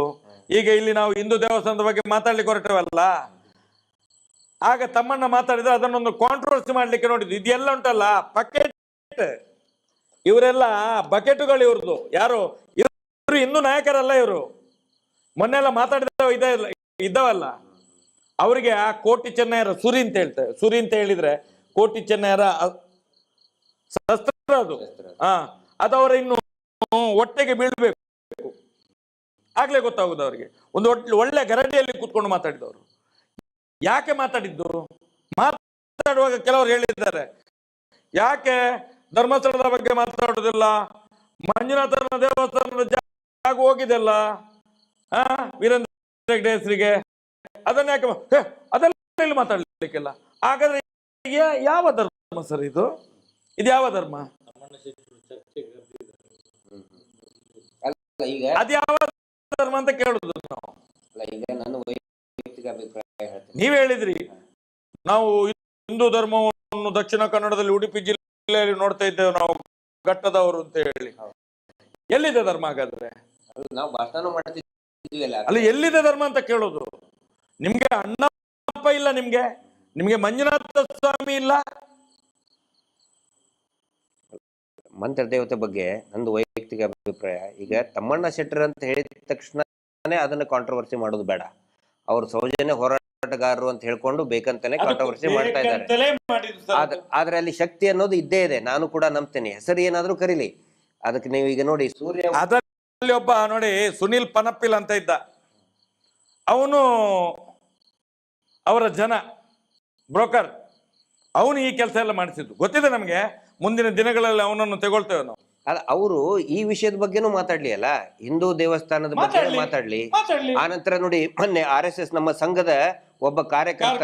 B: ಈಗ ಇಲ್ಲಿ ನಾವು ಹಿಂದೂ ದೇವಸ್ಥಾನದ ಬಗ್ಗೆ ಮಾತಾಡ್ಲಿಕ್ಕೆ ಹೊರಟವಲ್ಲ, ಆಗ ತಮ್ಮಣ್ಣ ಮಾತಾಡಿದ್ರೆ ಅದನ್ನೊಂದು ಕಾಂಟ್ರವರ್ಸಿ ಮಾಡ್ಲಿಕ್ಕೆ ನೋಡಿದ್ದು. ಇದೆಲ್ಲ ಉಂಟಲ್ಲ ಬಕೆಟ್, ಇವರೆಲ್ಲ ಬಕೆಟುಗಳು ಇವ್ರದ್ದು. ಯಾರು ಇವರು? ಹಿಂದೂ ನಾಯಕರಲ್ಲ ಇವರು. ಮೊನ್ನೆಲ್ಲ ಮಾತಾಡಿದ ಇದ್ದವಲ್ಲ, ಅವರಿಗೆ ಆ ಕೋಟಿ ಚೆನ್ನೈಯರ ಸುರಿ ಅಂತ ಹೇಳ್ತಾರೆ. ಸುರಿ ಅಂತ ಹೇಳಿದ್ರೆ ಕೋಟಿ ಚೆನ್ನೈಯರ ಶಸ್ತ್ರ ಅದು. ಅದು ಅವರ ಇನ್ನು ಹೊಟ್ಟೆಗೆ ಬೀಳ್ಬೇಕು, ಆಗ್ಲೇ ಗೊತ್ತಾಗುದು ಅವರಿಗೆ. ಒಂದು ಒಳ್ಳೆ ಗರಡಿಯಲ್ಲಿ ಕೂತ್ಕೊಂಡು ಮಾತಾಡಿದವರು. ಯಾಕೆ ಮಾತಾಡಿದ್ದು? ಮಾತಾಡುವಾಗ ಕೆಲವರು ಹೇಳಿದ್ದಾರೆ, ಯಾಕೆ ಧರ್ಮಸ್ಥಳದ ಬಗ್ಗೆ ಮಾತಾಡುದಿಲ್ಲ, ಮಂಜುನಾಥನ ದೇವಸ್ಥಾನದ ಜಾಗ ಹೋಗಿದೆಲ್ಲ ವೀರೇಂದ್ರ ಹೆಗ್ಗಡೆ ಹೆಸರಿಗೆ, ಅದನ್ನ ಯಾಕೆ ಅದೆಲ್ಲ ಇಲ್ಲಿ ಮಾತಾಡ್ಲಿಕ್ಕಿಲ್ಲ? ಹಾಗಾದ್ರೆ ಯಾವ ಧರ್ಮ ಸರ್ ಇದು? ಇದು ಯಾವ ಧರ್ಮ? ಅದು ಯಾವ ಧರ್ಮ ಅಂತ ಕೇಳುದು ನಾವು. ನೀವ್ ಹೇಳಿದ್ರಿ ನಾವು ಹಿಂದೂ ಧರ್ಮವನ್ನು ದಕ್ಷಿಣ ಕನ್ನಡದಲ್ಲಿ ಉಡುಪಿ ಜಿಲ್ಲೆಯಲ್ಲಿ ನೋಡ್ತಾ ಇದ್ದೇವೆ ನಾವು, ಘಟ್ಟದವರು ಅಂತ ಹೇಳಿ. ಎಲ್ಲಿದೆ ಧರ್ಮ ಹಾಗಾದ್ರೆ?
C: ನಾವು ಭಾಷಣ ಮಾಡ್ತಿದ್ವಿ
B: ಅಲ್ಲಿ ಎಲ್ಲಿದೆ ಧರ್ಮ ಅಂತ ಕೇಳೋದು. ನಿಮ್ಗೆ ಅಣ್ಣಪ್ಪ ಇಲ್ಲ, ನಿಮ್ಗೆ ಮಂಜುನಾಥ ಸ್ವಾಮಿ ಇಲ್ಲ.
C: ಮಂತ್ರ ದೇವತೆ ಬಗ್ಗೆ ನಂದು ವೈಯಕ್ತಿಕ ಅಭಿಪ್ರಾಯ. ಈಗ ತಮ್ಮಣ್ಣ ಶೆಟ್ಟರ್ ಅಂತ ಹೇಳಿದ ತಕ್ಷಣನೇ ಅದನ್ನ ಕಾಂಟ್ರವರ್ಸಿ ಮಾಡೋದು ಬೇಡ. ಅವ್ರು ಸೌಜನ್ಯ ಹೋರಾಟಗಾರರು ಅಂತ ಹೇಳ್ಕೊಂಡು ಬೇಕಂತಾನೆ ಕಾಂಟ್ರವರ್ಸಿ ಮಾಡ್ತಾ ಇದ್ದಾರೆ. ಆದ್ರೆ ಅಲ್ಲಿ ಶಕ್ತಿ ಅನ್ನೋದು ಇದ್ದೇ ಇದೆ, ನಾನು ಕೂಡ ನಂಬ್ತೇನೆ. ಹೆಸರು ಏನಾದ್ರೂ ಕರೀಲಿ, ಅದಕ್ಕೆ ನೀವು ಈಗ ನೋಡಿ ಸೂರ್ಯ
B: ಅದರಲ್ಲಿ ಒಬ್ಬ ನೋಡಿ ಸುನಿಲ್ ಪನಪ್ಪಿಲ್ ಅಂತ ಇದ್ದ, ಅವನು ಅವರ ಜನ ಬ್ರೋಕರ್, ಅವನು ಈ ಕೆಲಸ ಎಲ್ಲ ಮಾಡಿಸಿದ್ದು ಗೊತ್ತಿದೆ ನಮ್ಗೆ. ಮುಂದಿನ ದಿನಗಳಲ್ಲಿ ಅವನನ್ನು ತಗೊಳ್ತೇವೆ ನಾವು.
C: ಅಲ್ಲ, ಅವರು ಈ ವಿಷಯದ ಬಗ್ಗೆನೂ ಮಾತಾಡ್ಲಿ ಅಲ್ಲ, ಹಿಂದೂ ದೇವಸ್ಥಾನದ ಬಗ್ಗೆ ಮಾತಾಡ್ಲಿ. ಆನಂತರ ನೋಡಿ, ಮೊನ್ನೆ RSS ನಮ್ಮ ಸಂಘದ ಒಬ್ಬ ಕಾರ್ಯಕರ್ತ,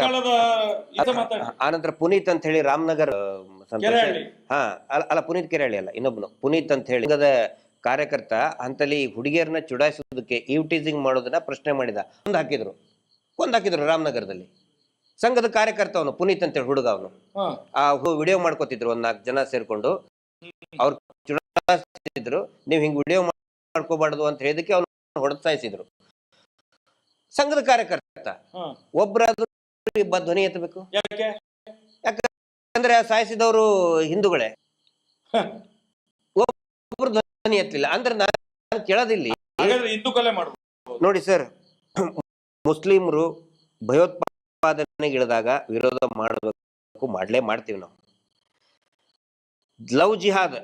C: ಆನಂತರ ಪುನೀತ್ ಅಂತ ಹೇಳಿ ರಾಮನಗರ ಅಲ್ಲ ಪುನೀತ್ ಕೆರಳಿ ಅಲ್ಲ, ಇನ್ನೊಬ್ನು ಪುನೀತ್ ಅಂತ ಹೇಳಿ ಸಂಘದ ಕಾರ್ಯಕರ್ತ ಅಂತಲ್ಲಿ ಹುಡುಗಿಯರನ್ನ ಚುಡಾಯಿಸೋದಕ್ಕೆ ಟೀಸಿಂಗ್ ಮಾಡೋದನ್ನ ಪ್ರಶ್ನೆ ಮಾಡಿದ. ಕೊಂದಾಕಿದ್ರು ರಾಮನಗರದಲ್ಲಿ. ಸಂಘದ ಕಾರ್ಯಕರ್ತ ಅವನು ಪುನೀತ್ ಅಂತೇಳಿ ಹುಡುಗ, ಅವನು ಆ ವಿಡಿಯೋ ಮಾಡ್ಕೋತಿದ್ರು, 1-4 ಜನ ಸೇರ್ಕೊಂಡು ಅವ್ರು ಚುಡಾಯಿಸ್ತಿದ್ರು. ನೀವು ಹಿಂಗ್ ವಿಡಿಯೋ ಮಾಡ್ಕೋಬಾರ್ದು ಅಂತ ಹೇಳಿದಕ್ಕೆ ಅವ್ನು ಹೊಡೆಸಾಯಿಸಿದ್ರು. ಸಂಘದ ಕಾರ್ಯಕರ್ತ ಒಬ್ಬರಾದ್ರೂ ಧ್ವನಿ ಎತ್ತಬೇಕು. ಯಾಕಂದ್ರೆ ಸಾಯಿಸಿದವರು ಹಿಂದೂಗಳೇ, ಒಬ್ರು ಧ್ವನಿ ಎತ್ತಲಿಲ್ಲ ಅಂದ್ರೆ ನಾನು ಕೇಳೋದಿಲ್ಲಿ. ನೋಡಿ ಸರ್, ಮುಸ್ಲಿಮರು ಭಯೋತ್ಪಾದನೆಗೆ ಇಳಿದಾಗ ವಿರೋಧ ಮಾಡಬೇಕು, ಮಾಡ್ತೀವಿ ನಾವು. ಲವ್ ಜಿಹಾದ್,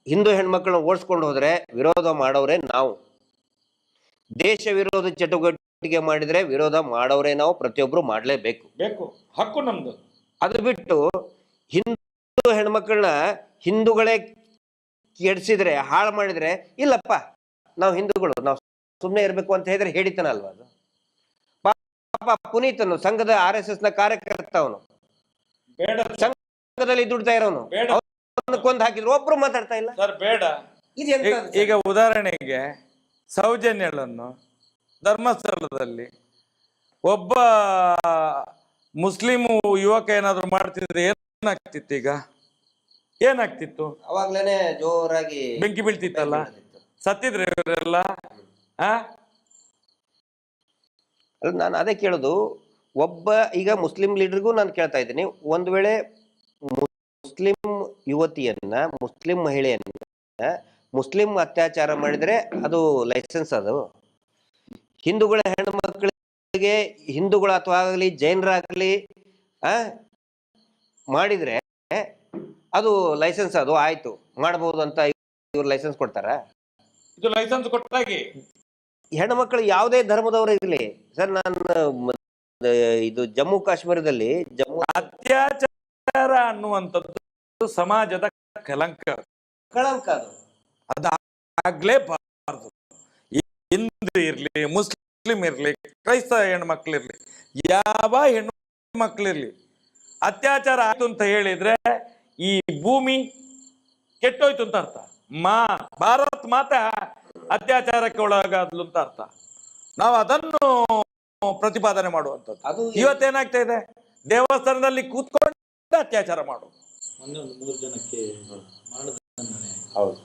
C: ಹಿಂದೂ ಹೆಣ್ಮಕ್ಳನ್ನ ಓಡಿಸ್ಕೊಂಡು ಹೋದ್ರೆ ವಿರೋಧ ಮಾಡೋರೆ ನಾವು. ದೇಶ ವಿರೋಧ ಚಟುವಟಿಕೆ ಮಾಡಿದ್ರೆ ವಿರೋಧ ಮಾಡೋರೆ ನಾವು. ಪ್ರತಿಯೊಬ್ರು ಮಾಡ್ಲೇಬೇಕು,
B: ಹಕ್ಕು ನಮ್ದು.
C: ಅದು ಬಿಟ್ಟು ಹಿಂದೂ ಹೆಣ್ಮಕ್ಳನ್ನ ಹಿಂದೂಗಳೇ ಕೆಡಿಸಿದ್ರೆ, ಹಾಳು ಮಾಡಿದ್ರೆ, ಇಲ್ಲಪ್ಪ ನಾವು ಹಿಂದೂಗಳು, ನಾವು ಸುಮ್ಮನೆ ಇರ್ಬೇಕು ಅಂತ ಹೇಳಿದ್ರೆ ಹೇಳಿತನಲ್ವ ಅದು. ಪಾಪ ಪುನೀತನು ಸಂಘದ RSS ನ ಕಾರ್ಯಕರ್ತ, ಅವನು ಸಂಘದಲ್ಲಿ ದುಡ್ತಾ ಇರೋನು, ಕೊಂದು ಹಾಕಿದ್ರು, ಒಬ್ರು ಮಾತಾಡ್ತಾ ಇಲ್ಲ
B: ಸರ್. ಬೇಡ. ಈಗ ಉದಾಹರಣೆಗೆ ಸೌಜನ್ಯಳನ್ನು ಧರ್ಮಸ್ಥಳದಲ್ಲಿ ಒಬ್ಬ ಮುಸ್ಲಿಂ ಯುವಕ ಏನಾದ್ರು ಮಾಡ್ತಿದ್ರೆ ಏನಾಗ್ತಿತ್ತು? ಈಗ ಏನಾಗ್ತಿತ್ತು?
C: ಅವಾಗ್ಲೇನೆ ಜೋರಾಗಿ
B: ಬೆಂಕಿ ಬೀಳ್ತಿತ್ತಲ್ಲ, ಸತ್ತಿದ್ರೆ ಇವರೆಲ್ಲ.
C: ಅಲ್ಲ, ನಾನು ಅದೇ ಕೇಳೋದು. ಒಬ್ಬ ಈಗ ಮುಸ್ಲಿಂ ಲೀಡರ್ಗೂ ನಾನು ಕೇಳ್ತಾ ಇದ್ದೀನಿ, ಒಂದ್ ವೇಳೆ ಮುಸ್ಲಿಂ ಯುವತಿಯನ್ನ, ಮುಸ್ಲಿಂ ಮಹಿಳೆಯನ್ನ ಮುಸ್ಲಿಂ ಅತ್ಯಾಚಾರ ಮಾಡಿದ್ರೆ ಅದು ಲೈಸೆನ್ಸ್. ಅದು ಹಿಂದೂಗಳ ಹೆಣ್ಣು ಮಕ್ಕಳಿಗೆ, ಹಿಂದೂಗಳ ಅಥವಾ ಆಗಲಿ ಜೈನರಾಗ್ಲಿ ಮಾಡಿದ್ರೆ ಅದು ಲೈಸೆನ್ಸ್, ಅದು ಆಯ್ತು ಮಾಡಬಹುದು ಅಂತ ಇವ್ರು ಲೈಸೆನ್ಸ್ ಕೊಡ್ತಾರ?
B: ಇದು ಲೈಸೆನ್ಸ್ ಕೊಟ್ಟಾಗಿ
C: ಹೆಣ್ಣು ಮಕ್ಕಳು ಯಾವುದೇ ಧರ್ಮದವರು ಇರಲಿ ಸರ್. ನಾನು ಇದು ಜಮ್ಮು ಕಾಶ್ಮೀರದಲ್ಲಿ
B: ಅತ್ಯಾಚಾರ ಅನ್ನುವಂಥದ್ದು ಸಮಾಜದ ಕಳಂಕ. ಅದಾಗ್ಲೇಬಾರದು. ಹಿಂದೂ ಇರ್ಲಿ, ಮುಸ್ಲಿಂ ಇರ್ಲಿ, ಕ್ರೈಸ್ತ ಹೆಣ್ಮಕ್ಳಿರ್ಲಿ, ಯಾವ ಹೆಣ್ಣು ಮಕ್ಳಿರ್ಲಿ, ಅತ್ಯಾಚಾರ ಆಯ್ತು ಅಂತ ಹೇಳಿದ್ರೆ ಈ ಭೂಮಿ ಕೆಟ್ಟೋಯ್ತು ಅಂತ ಅರ್ಥ. ಭಾರತ್ ಮಾತಾ ಅತ್ಯಾಚಾರಕ್ಕೆ ಒಳಗಾದ್ಲು ಅಂತ ಅರ್ಥ. ನಾವು ಅದನ್ನು ಪ್ರತಿಪಾದನೆ ಮಾಡುವಂಥದ್ದು. ಇವತ್ತೇನಾಗ್ತಾ ಇದೆ, ದೇವಸ್ಥಾನದಲ್ಲಿ ಕೂತ್ಕೊಂಡು ಅತ್ಯಾಚಾರ ಮಾಡು.
A: ಮೊನ್ನೆ 3 ಜನಕ್ಕೆ ಮರಣದಂಡನೆ.
C: ಹೌದು.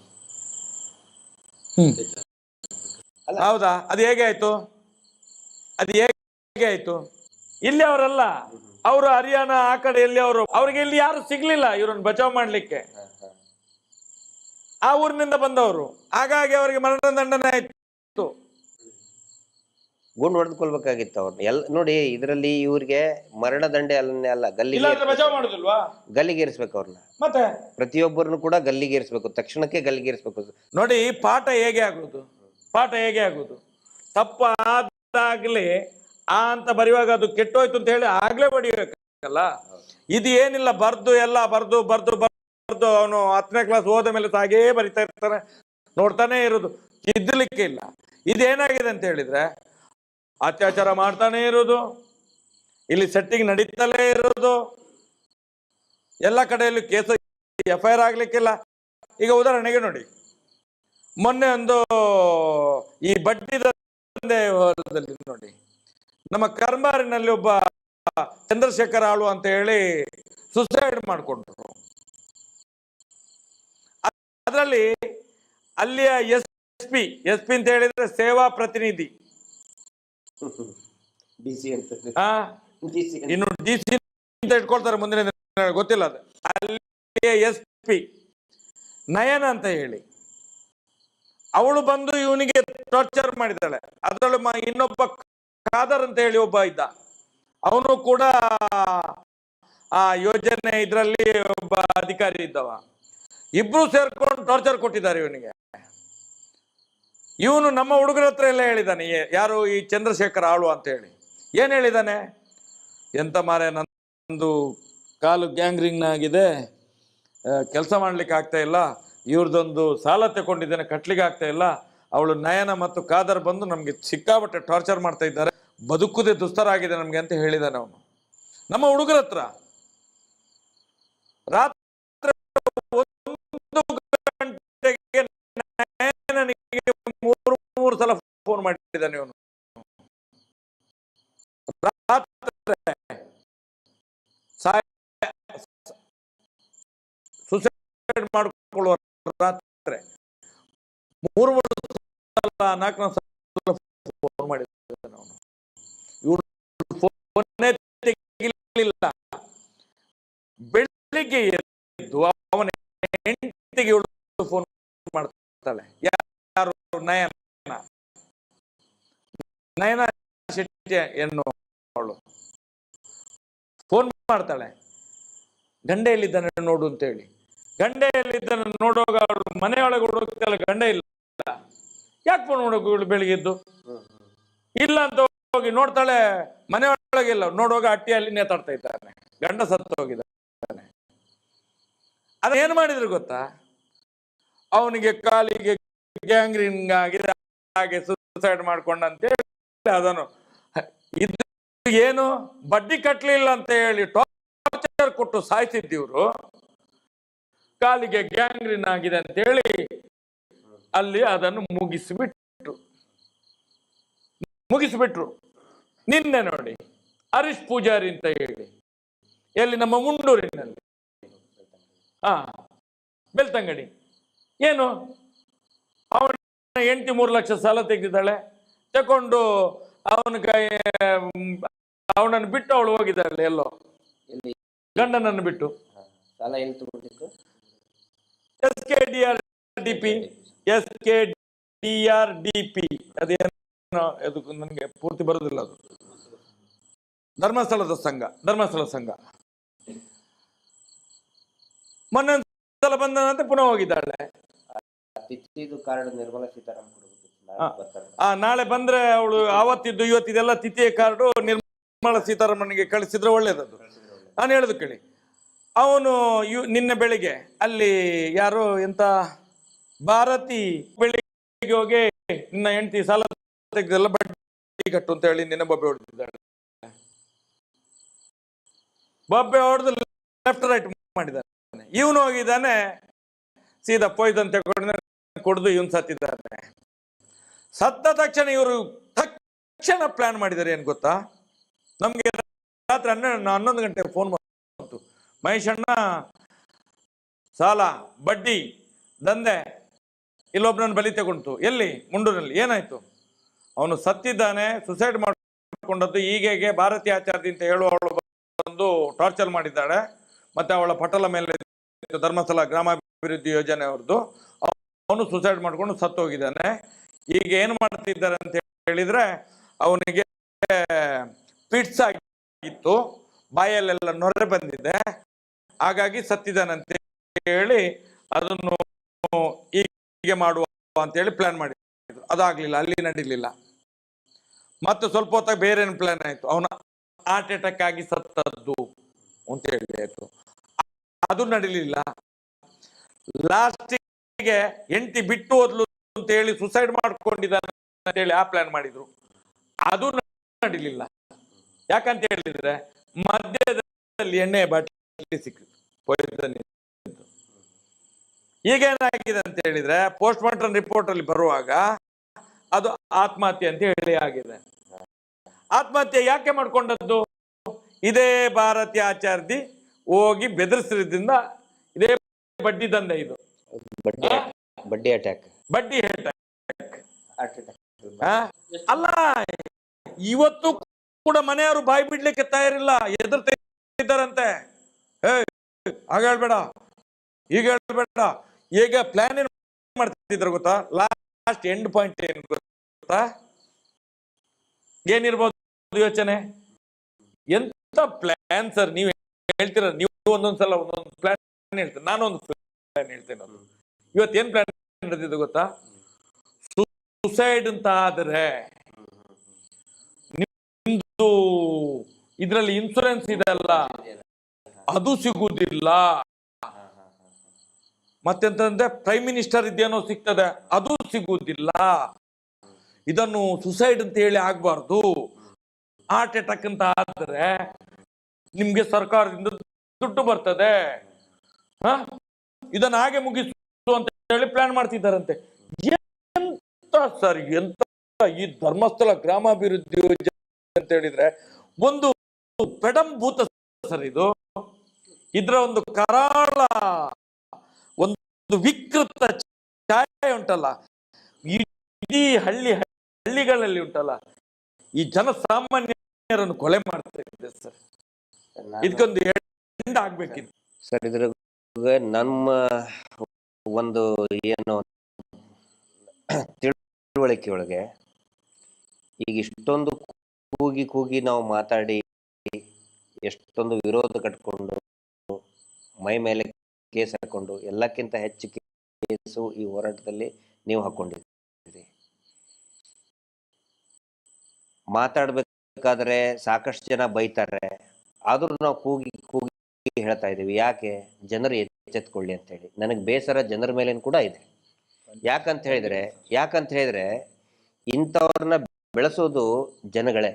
B: ಹೌದಾ? ಅದು ಹೇಗೆ ಆಯ್ತು? ಇಲ್ಲಿ ಅವರಲ್ಲ, ಅವರು ಹರಿಯಾಣ ಆ ಕಡೆ ಎಲ್ಲಿ ಅವ್ರಿಗೆ ಇಲ್ಲಿ ಯಾರು ಸಿಗ್ಲಿಲ್ಲ ಇವರನ್ನು ಬಚಾವ್ ಮಾಡ್ಲಿಕ್ಕೆ. ಆ ಊರಿನಿಂದ ಬಂದವರು, ಹಾಗಾಗಿ ಅವರಿಗೆ ಮರಣದಂಡನೆ ಆಯ್ತು.
C: ಗುಂಡು ಹೊಡೆದುಕೊಳ್ಬೇಕಾಗಿತ್ತು ಅವ್ರನ್ನ. ನೋಡಿ, ಇದರಲ್ಲಿ ಇವ್ರಿಗೆ ಮರಣದಂಡೆ ಅಲ್ಲ, ಗಲ್ಲಿಗೇರಿಸ್ಬೇಕು ಅವ್ರನ್ನ.
B: ಮತ್ತೆ
C: ಪ್ರತಿಯೊಬ್ಬರನ್ನು ಕೂಡ ಗಲ್ಲಿಗೇರಿಸ್ಬೇಕು, ತಕ್ಷಣಕ್ಕೆ ಗಲ್ಲಿಗೇರಿಸ್ಬೇಕು.
B: ನೋಡಿ, ಪಾಠ ಹೇಗೆ ಆಗುದು? ತಪ್ಪಾದಾಗ್ಲಿ ಅಂತ ಬರೆಯುವಾಗ ಅದು ಕೆಟ್ಟೋಯ್ತು ಅಂತ ಹೇಳಿ ಆಗ್ಲೇ ಬಡಿಬೇಕಲ್ಲ. ಇದು ಏನಿಲ್ಲ, ಬರ್ದು ಅವನು 10ನೇ ಕ್ಲಾಸ್ ಹೋದ ಮೇಲೆ ಹಾಗೇ ಬರಿತಾ ಇರ್ತಾನೆ, ನೋಡ್ತಾನೆ ಇರೋದು, ತಿದ್ದಲಿಕ್ಕೆ ಇಲ್ಲ. ಇದೇನಾಗಿದೆ ಅಂತ ಹೇಳಿದ್ರೆ ಅತ್ಯಾಚಾರ ಮಾಡ್ತಾನೆ ಇರೋದು, ಇಲ್ಲಿ ಸೆಟ್ಟಿಂಗ್ ನಡೀತಲೇ ಇರೋದು, ಎಲ್ಲ ಕಡೆಯಲ್ಲೂ ಕೇಸ್ FIR ಆಗ್ಲಿಕ್ಕಿಲ್ಲ. ಈಗ ಉದಾಹರಣೆಗೆ ನೋಡಿ, ಮೊನ್ನೆ ಒಂದು ಈ ಬಡ್ಡಿ ದಂಧೆಯಲ್ಲಿ ನೋಡಿ, ನಮ್ಮ ಕರ್ಮಾರಿನಲ್ಲಿ ಒಬ್ಬ ಚಂದ್ರಶೇಖರ್ ಆಳು ಅಂತ ಹೇಳಿ ಸುಸೈಡ್ ಮಾಡಿಕೊಂಡ್ರು. ಅದರಲ್ಲಿ ಅಲ್ಲಿಯ SP ಅಂತ ಹೇಳಿದ್ರೆ ಸೇವಾ ಪ್ರತಿನಿಧಿ, ಇನ್ನು DC ಅಂತ ಇಟ್ಕೊಳ್ತಾರೆ ಮುಂದಿನ ದಿನ, ಗೊತ್ತಿಲ್ಲ ಅದು. ಅಲ್ಲಿಯ SP ನಯನ ಅಂತ ಹೇಳಿ, ಅವಳು ಬಂದು ಇವನಿಗೆ ಟಾರ್ಚರ್ ಮಾಡಿದ್ದಾಳೆ. ಅದರಲ್ಲೂ ಇನ್ನೊಬ್ಬ ಖಾದರ್ ಅಂತ ಹೇಳಿ ಒಬ್ಬ ಇದ್ದ, ಅವನು ಕೂಡ ಆ ಯೋಜನೆ ಇದರಲ್ಲಿ ಒಬ್ಬ ಅಧಿಕಾರಿ ಇದ್ದವ. ಇಬ್ರು ಸೇರ್ಕೊಂಡು ಟಾರ್ಚರ್ ಕೊಟ್ಟಿದ್ದಾರೆ ಇವನಿಗೆ. ಇವನು ನಮ್ಮ ಹುಡುಗರ ಹತ್ರ ಎಲ್ಲ ಹೇಳಿದ್ದಾನೆ, ಯಾರು ಈ ಚಂದ್ರಶೇಖರ್ ಆಳು ಅಂತ ಹೇಳಿ. ಏನ್ ಹೇಳಿದ್ದಾನೆ? ಎಂತ ಮಾರೆ, ನಂದು ಕಾಲು ಗ್ಯಾಂಗ್ರಿಂಗ್ ಆಗಿದೆ, ಕೆಲಸ ಮಾಡ್ಲಿಕ್ಕೆ ಆಗ್ತಾ ಇಲ್ಲ, ಇವ್ರದೊಂದು ಸಾಲ ತಗೊಂಡಿದ್ದೇನೆ, ಕಟ್ಲಿಕ್ಕೆ ಆಗ್ತಾ ಇಲ್ಲ. ಅವಳು ನಯನ ಮತ್ತು ಕಾದರ್ ಬಂದು ನಮ್ಗೆ ಸಿಕ್ಕಾಬಟ್ಟೆ ಟಾರ್ಚರ್ ಮಾಡ್ತಾ ಇದ್ದಾರೆ, ಬದುಕುದೇ ದುಸ್ತರ ಆಗಿದೆ ನಮ್ಗೆ ಅಂತ ಹೇಳಿದಾನೆ ಅವನು ನಮ್ಮ ಹುಡುಗರ ಹತ್ರ. ರಾತ್ರಿ 1 ಗಂಟೆಗೆ ನಯನನಿಗೆ 3 ಸಲ ಫೋನ್ ಮಾಡಿದ್ದಾನೆ ಇವನು. ಸುಸೈಡ್ ಮಾಡಿಕೊಳ್ಳುವ ರಾತ್ರಿ 3 ಸಲ 4 ಸಲ ಫೋನ್ ಮಾಡಿದ್ದಾನೆ ಅವನು. ಇವ್ರು ಫೋನ್ನೇ ತೆಗಿಲಿಲ್ಲ. ಬೆಳಿಗ್ಗೆ ಎದ್ದು ಅವನ ಹೆಂಡತಿಗೆ ಇವಳು ಫೋನ್ ಮಾಡ್ತಾಳೆ. ಯಾರು? ನಯನ ಶೆಟ್ಟಿ ಎನ್ನುವಳು ಫೋನ್ ಮಾಡ್ತಾಳೆ, ಗಂಡ ಎಲ್ಲಿದ್ದಾನೆ ನೋಡು ಅಂತ ಹೇಳಿ. ಗಂಡ ಎಲ್ಲಿದ್ದಾನೆ ನೋಡುವಾಗ ಅವಳು ಮನೆಯೊಳಗೆ ಹುಡುಕ್ತಾಳೆ, ಗಂಡ ಇಲ್ಲ. ಯಾಕೆ ಫೋನ್ ಮಾಡೋಕು ಇವಳು ಬೆಳಿಗ್ಗೆದ್ದು? ಇಲ್ಲ ಅಂತ ಹೋಗಿ ನೋಡ್ತಾಳೆ, ಮನೆಯೊಳಗಿಲ್ಲ. ನೋಡುವಾಗ ಅಟ್ಟಿಯಲ್ಲಿ ನೇತಾಡ್ತಾ ಇದ್ದಾನೆ, ಗಂಡ ಸತ್ತು ಹೋಗಿದ್ದಾನೆ. ಅದೇನು ಮಾಡಿದ್ರು ಗೊತ್ತಾ? ಅವನಿಗೆ ಕಾಲಿಗೆ ಗ್ಯಾಂಗ್ರೀನ್ ಆಗಿದೆ, ಹಾಗೆ ಸುಸೈಡ್ ಮಾಡ್ಕೊಂಡಂತೇಳಿ ಅದನ್ನು ಇದು ಏನು ಬಡ್ಡಿ ಕಟ್ಟಲಿಲ್ಲ ಅಂತ ಹೇಳಿ ಟಾರ್ಚರ್ ಕೊಟ್ಟು ಸಾಯಿಸಿದ್ದೀವ್ರು. ಕಾಲಿಗೆ ಗ್ಯಾಂಗ್ರೀನ್ ಆಗಿದೆ ಅಂತ ಹೇಳಿ ಅಲ್ಲಿ ಅದನ್ನು ಮುಗಿಸಿಬಿಟ್ರು. ನಿನ್ನೆ ನೋಡಿ ಹರೀಶ್ ಪೂಜಾರಿ ಅಂತ ಹೇಳಿ, ಎಲ್ಲಿ ನಮ್ಮ ಮುಂಡೂರಿನಲ್ಲಿ, ಬೆಳ್ತಂಗಡಿ, ಏನು ಅವನ ಹೆಂಡತಿ 3 ಲಕ್ಷ ಸಾಲ ತೆಗೆದಿದ್ದಾಳೆ, ತಕೊಂಡು ಅವನನ್ನು ಬಿಟ್ಟು ಅವಳು ಹೋಗಿದ್ದಾಳೆ ಎಲ್ಲೋ, ಗಂಡನನ್ನು ಬಿಟ್ಟು.
C: ಸಾಲ ಎಲ್ಲಿ ತಗೊಂಡಿದ್ದು?
B: SKDRDP ಅದೇನೋ, ಅದು ನನಗೆ ಪೂರ್ತಿ ಬರೋದಿಲ್ಲ. ಅದು ಧರ್ಮಸ್ಥಳ ಸಂಘ. ಮೊನ್ನೆ ಸಲ ಬಂದನಂತೆ ಪುನಃ ಹೋಗಿದ್ದಾಳೆ.
C: ಕಾರ್ಡ್ ನಿರ್ಮಲಾ ಸೀತಾರಾಮನ್
B: ನಾಳೆ ಬಂದ್ರೆ ಅವಳು ಆವತ್ತಿದ್ದು ಇವತ್ತಿದೆಲ್ಲ ತಿಥಿಯ ಕಾರ್ಡು ನಿರ್ಮಲಾ ಸೀತಾರಾಮನ್ಗೆ ಕಳಿಸಿದ್ರೆ ಒಳ್ಳೇದದು. ನಾನು ಹೇಳುದು ಕೇಳಿ, ಅವನು ನಿನ್ನೆ ಬೆಳಿಗ್ಗೆ ಅಲ್ಲಿ ಯಾರು ಎಂತ ಭಾರತಿ ಬೆಳಿಗ್ಗೆ ಹೋಗಿ ನಿನ್ನ ಹೆಂಡತಿ ಸಾಲ ತೆಗೆದೆಲ್ಲ ಬಡ್ಡಿ ಕಟ್ಟು ಅಂತ ಹೇಳಿ ನಿನ್ನ ಬೊಬ್ಬೆ ಹೊಡೆದಿದ್ದಾಳೆ. ಬೊಬ್ಬೆ ಹೊಡೆದು ಲೆಫ್ಟ್ ರೈಟ್ ಮಾಡಿದ್ದಾನೆ. ಇವನು ಹೋಗಿದ್ದಾನೆ ಸೀದಾ ಪಾಯ್ಸನ್ ತಗೊಂಡು ಕುಡಿದು ಇವನು ಸತ್ತಿದ್ದಾನೆ. ಸತ್ತ ತಕ್ಷಣ ಇವರು ತಕ್ಷಣ ಪ್ಲಾನ್ ಮಾಡಿದ್ದಾರೆ. ಏನು ಗೊತ್ತಾ, ನಮ್ಗೆ ರಾತ್ರಿ 11 ಗಂಟೆಗೆ ಫೋನ್ ಬಂತು, ಮಹೇಶಣ್ಣ ಸಾಲ ಬಡ್ಡಿ ದಂಧೆ ಇಲ್ಲೊಬ್ಬನನ್ನು ಬಲಿ ತಗೊಂಡು. ಎಲ್ಲಿ? ಮುಂಡೂರಿನಲ್ಲಿ. ಏನಾಯ್ತು? ಅವನು ಸತ್ತಿದ್ದಾನೆ, ಸುಸೈಡ್ ಮಾಡಿಕೊಂಡದ್ದು. ಹೀಗೆ ಭಾರತೀಯ ಆಚಾರ್ಯ ಅಂತ ಹೇಳುವವಳು ಬಂದು ಟಾರ್ಚರ್ ಮಾಡಿದ್ದಾಳೆ. ಮತ್ತೆ ಅವಳ ಪಟಲ ಮೇಲೆ ಧರ್ಮಸ್ಥಳ ಗ್ರಾಮಾಭಿವೃದ್ಧಿ ಯೋಜನೆ ಅವ್ರದ್ದು. ಅವನು ಸುಸೈಡ್ ಮಾಡ್ಕೊಂಡು ಸತ್ತು ಹೋಗಿದ್ದಾನೆ. ಈಗ ಏನು ಮಾಡ್ತಿದ್ದಾರೆ ಅಂತ ಹೇಳಿದ್ರೆ, ಅವನಿಗೆ ಫಿಟ್ಸ್ ಆಗಿತ್ತು, ಬಾಯಲ್ಲೆಲ್ಲ ನೊರೆ ಬಂದಿದೆ, ಹಾಗಾಗಿ ಸತ್ತಿದ್ದಾನಂತ ಹೇಳಿ ಅದನ್ನು ಹೀಗೆ ಮಾಡುವ ಅಂತೇಳಿ ಪ್ಲಾನ್ ಮಾಡಿದ್ರು. ಅದಾಗ್ಲಿಲ್ಲ, ಅಲ್ಲಿ ನಡೀಲಿಲ್ಲ. ಮತ್ತೆ ಸ್ವಲ್ಪ ಹೊತ್ತಾಗ ಬೇರೆ ಏನು ಪ್ಲಾನ್ ಆಯ್ತು, ಅವನ ಹಾರ್ಟ್ ಅಟ್ಯಾಕ್ ಆಗಿ ಸತ್ತದ್ದು ಅಂತ ಹೇಳಿ ಆಯ್ತು, ಅದು ನಡೀಲಿಲ್ಲ. ಲಾಸ್ಟಿಗೆ ಹೆಂಡತಿ ಬಿಟ್ಟು ಹೋದ್ಲು ಅಂತ ಹೇಳಿ ಸುಸೈಡ್ ಮಾಡ್ಕೊಂಡಿದ್ದಾನೆ ಅಂತ ಹೇಳಿ ಆ ಪ್ಲಾನ್ ಮಾಡಿದ್ರು, ಅದು ನಡೀಲಿಲ್ಲ. ಯಾಕಂತ ಹೇಳಿದ್ರೆ ಮಧ್ಯದಲ್ಲಿ ಎಣ್ಣೆ ಬಾಟಲಿ ಸಿಕ್ಕಿತು. ಈಗೇನಾಗಿದೆ ಅಂತ ಹೇಳಿದ್ರೆ ಪೋಸ್ಟ್ ಮಾರ್ಟಮ್ ರಿಪೋರ್ಟ್ ಅಲ್ಲಿ ಬರುವಾಗ ಅದು ಆತ್ಮಹತ್ಯೆ ಅಂತ ಹೇಳಿ ಆಗಿದೆ. ಆತ್ಮಹತ್ಯೆ ಯಾಕೆ ಮಾಡ್ಕೊಂಡದ್ದು? ಇದೇ ಭಾರತೀಯ ಆಚಾರ್ಯ ಹೋಗಿ ಬೆದರಿಸಿದ್ರಿಂದ ಇದೇ ಬಡ್ಡಿ ದಂಧೆ. ಇದು
C: ಬಡ್ಡಿ ಅಟ್ಯಾಕ್
B: ಅಲ್ಲ. ಇವತ್ತು ಕೂಡ ಮನೆಯವರು ಬಾಯಿ ಬಿಡ್ಲಿಕ್ಕೆ ತಯಾರಿಲ್ಲ, ಎದುರ್ತಾ ಇದ್ದಾರಂತೆ. ಹಾಗ ಹೇಳ್ಬೇಡ, ಈಗ ಹೇಳ್ಬೇಡ. ಈಗ ಪ್ಲಾನ್ ಏನ್ ಮಾಡ್ತಿದ್ರು ಗೊತ್ತಾ? ಲಾಸ್ಟ್ ಎಂಡ್ ಪಾಯಿಂಟ್ ಏನ್ ಗೊತ್ತಾ? ಏನಿರ್ಬೋದು ಯೋಚನೆ? ಎಂತ ಪ್ಲಾನ್ ಸರ್ ನೀವು ಹೇಳ್ತೀರ? ನೀವು ಒಂದೊಂದ್ಸಲ ಒಂದೊಂದು ಪ್ಲಾನ್ ಹೇಳ್ತೀರ, ನಾನು ಒಂದು ಪ್ಲಾನ್ ಹೇಳ್ತೇನೆ. ಇವತ್ತು ಏನ್ ಪ್ಲಾನ್ ನಡೆದಿದ್ದು ಗೊತ್ತಾ? ಸುಸೈಡ್ ಅಂತ ಆದ್ರೆ ನಿಮ್ದು ಇದ್ರಲ್ಲಿ ಇನ್ಸೂರೆನ್ಸ್ ಇದೆ ಅಲ್ಲ, ಅದು ಸಿಗುವುದಿಲ್ಲ. ಮತ್ತೆಂತಂದ್ರೆ ಪ್ರೈಮ್ ಮಿನಿಸ್ಟರ್ ಇದೇನೋ ಸಿಗ್ತದೆ, ಅದು ಸಿಗುವುದಿಲ್ಲ. ಇದನ್ನು ಸುಸೈಡ್ ಅಂತ ಹೇಳಿ ಆಗ್ಬಾರ್ದು. ಹಾರ್ಟ್ ಅಟ್ಯಾಕ್ ಅಂತ ಆದ್ರೆ ನಿಮ್ಗೆ ಸರ್ಕಾರದಿಂದ ದುಡ್ಡು ಬರ್ತದೆ, ಇದನ್ನ ಹಾಗೆ ಮುಗಿಸು ಅಂತ ಹೇಳಿ ಪ್ಲಾನ್ ಮಾಡ್ತಿದ್ದಾರಂತೆ. ಎಂತ ಸರ್, ಎಂತ ಈ ಧರ್ಮಸ್ಥಳ ಗ್ರಾಮಾಭಿವೃದ್ಧಿ ಯೋಜನೆ ಅಂತ ಹೇಳಿದ್ರೆ ಒಂದು ಪೆಡಂಭೂತ ಸರ್ ಇದು. ಇದ್ರ ಒಂದು ಕರಾಳ ಒಂದು ವಿಕೃತ ಛಾಯೆ ಉಂಟಲ್ಲ, ಇಡೀ ಹಳ್ಳಿಗಳಲ್ಲಿ ಉಂಟಲ್ಲ, ಈ ಜನಸಾಮಾನ್ಯರನ್ನು ಕೊಲೆ ಮಾಡ್ತಾ ಇದೆ ಸರ್. ಇದಕ್ಕೊಂದು ಎಂಡ್ ಆಗ್ಬೇಕಿತ್ತು
C: ಸರ್. ಇದ್ರ ನಮ್ಮ ಒಂದು ಏನು ತಿಳುವಳಿಕೆ ಒಳಗೆ ಈಗ ಇಷ್ಟೊಂದು ಕೂಗಿ ನಾವು ಮಾತಾಡಿ ಎಷ್ಟೊಂದು ವಿರೋಧ ಕಟ್ಕೊಂಡು ಮೈ ಮೇಲೆ ಕೇಸ್ ಹಾಕೊಂಡು ಎಲ್ಲಕ್ಕಿಂತ ಹೆಚ್ಚು ಕೇಸು ಈ ಹೋರಾಟದಲ್ಲಿ ನೀವು ಹಾಕೊಂಡಿದ್ದೀರಿ. ಮಾತಾಡ್ಬೇಕಾದ್ರೆ ಸಾಕಷ್ಟು ಜನ ಬೈತಾರೆ, ಆದ್ರೂ ನಾವು ಕೂಗಿ ಹೇಳ್ತಾ ಇದೀವಿ. ಯಾಕೆ? ಜನರು ಎಚ್ಚೆತ್ಕೊಳ್ಳಿ ಅಂತ ಹೇಳಿ. ನನಗೆ ಬೇಸರ ಜನರ ಮೇಲೇನು ಕೂಡ ಇದೆ. ಯಾಕಂತ ಹೇಳಿದ್ರೆ ಇಂಥವ್ರನ್ನ ಬೆಳೆಸೋದು ಜನಗಳೇ,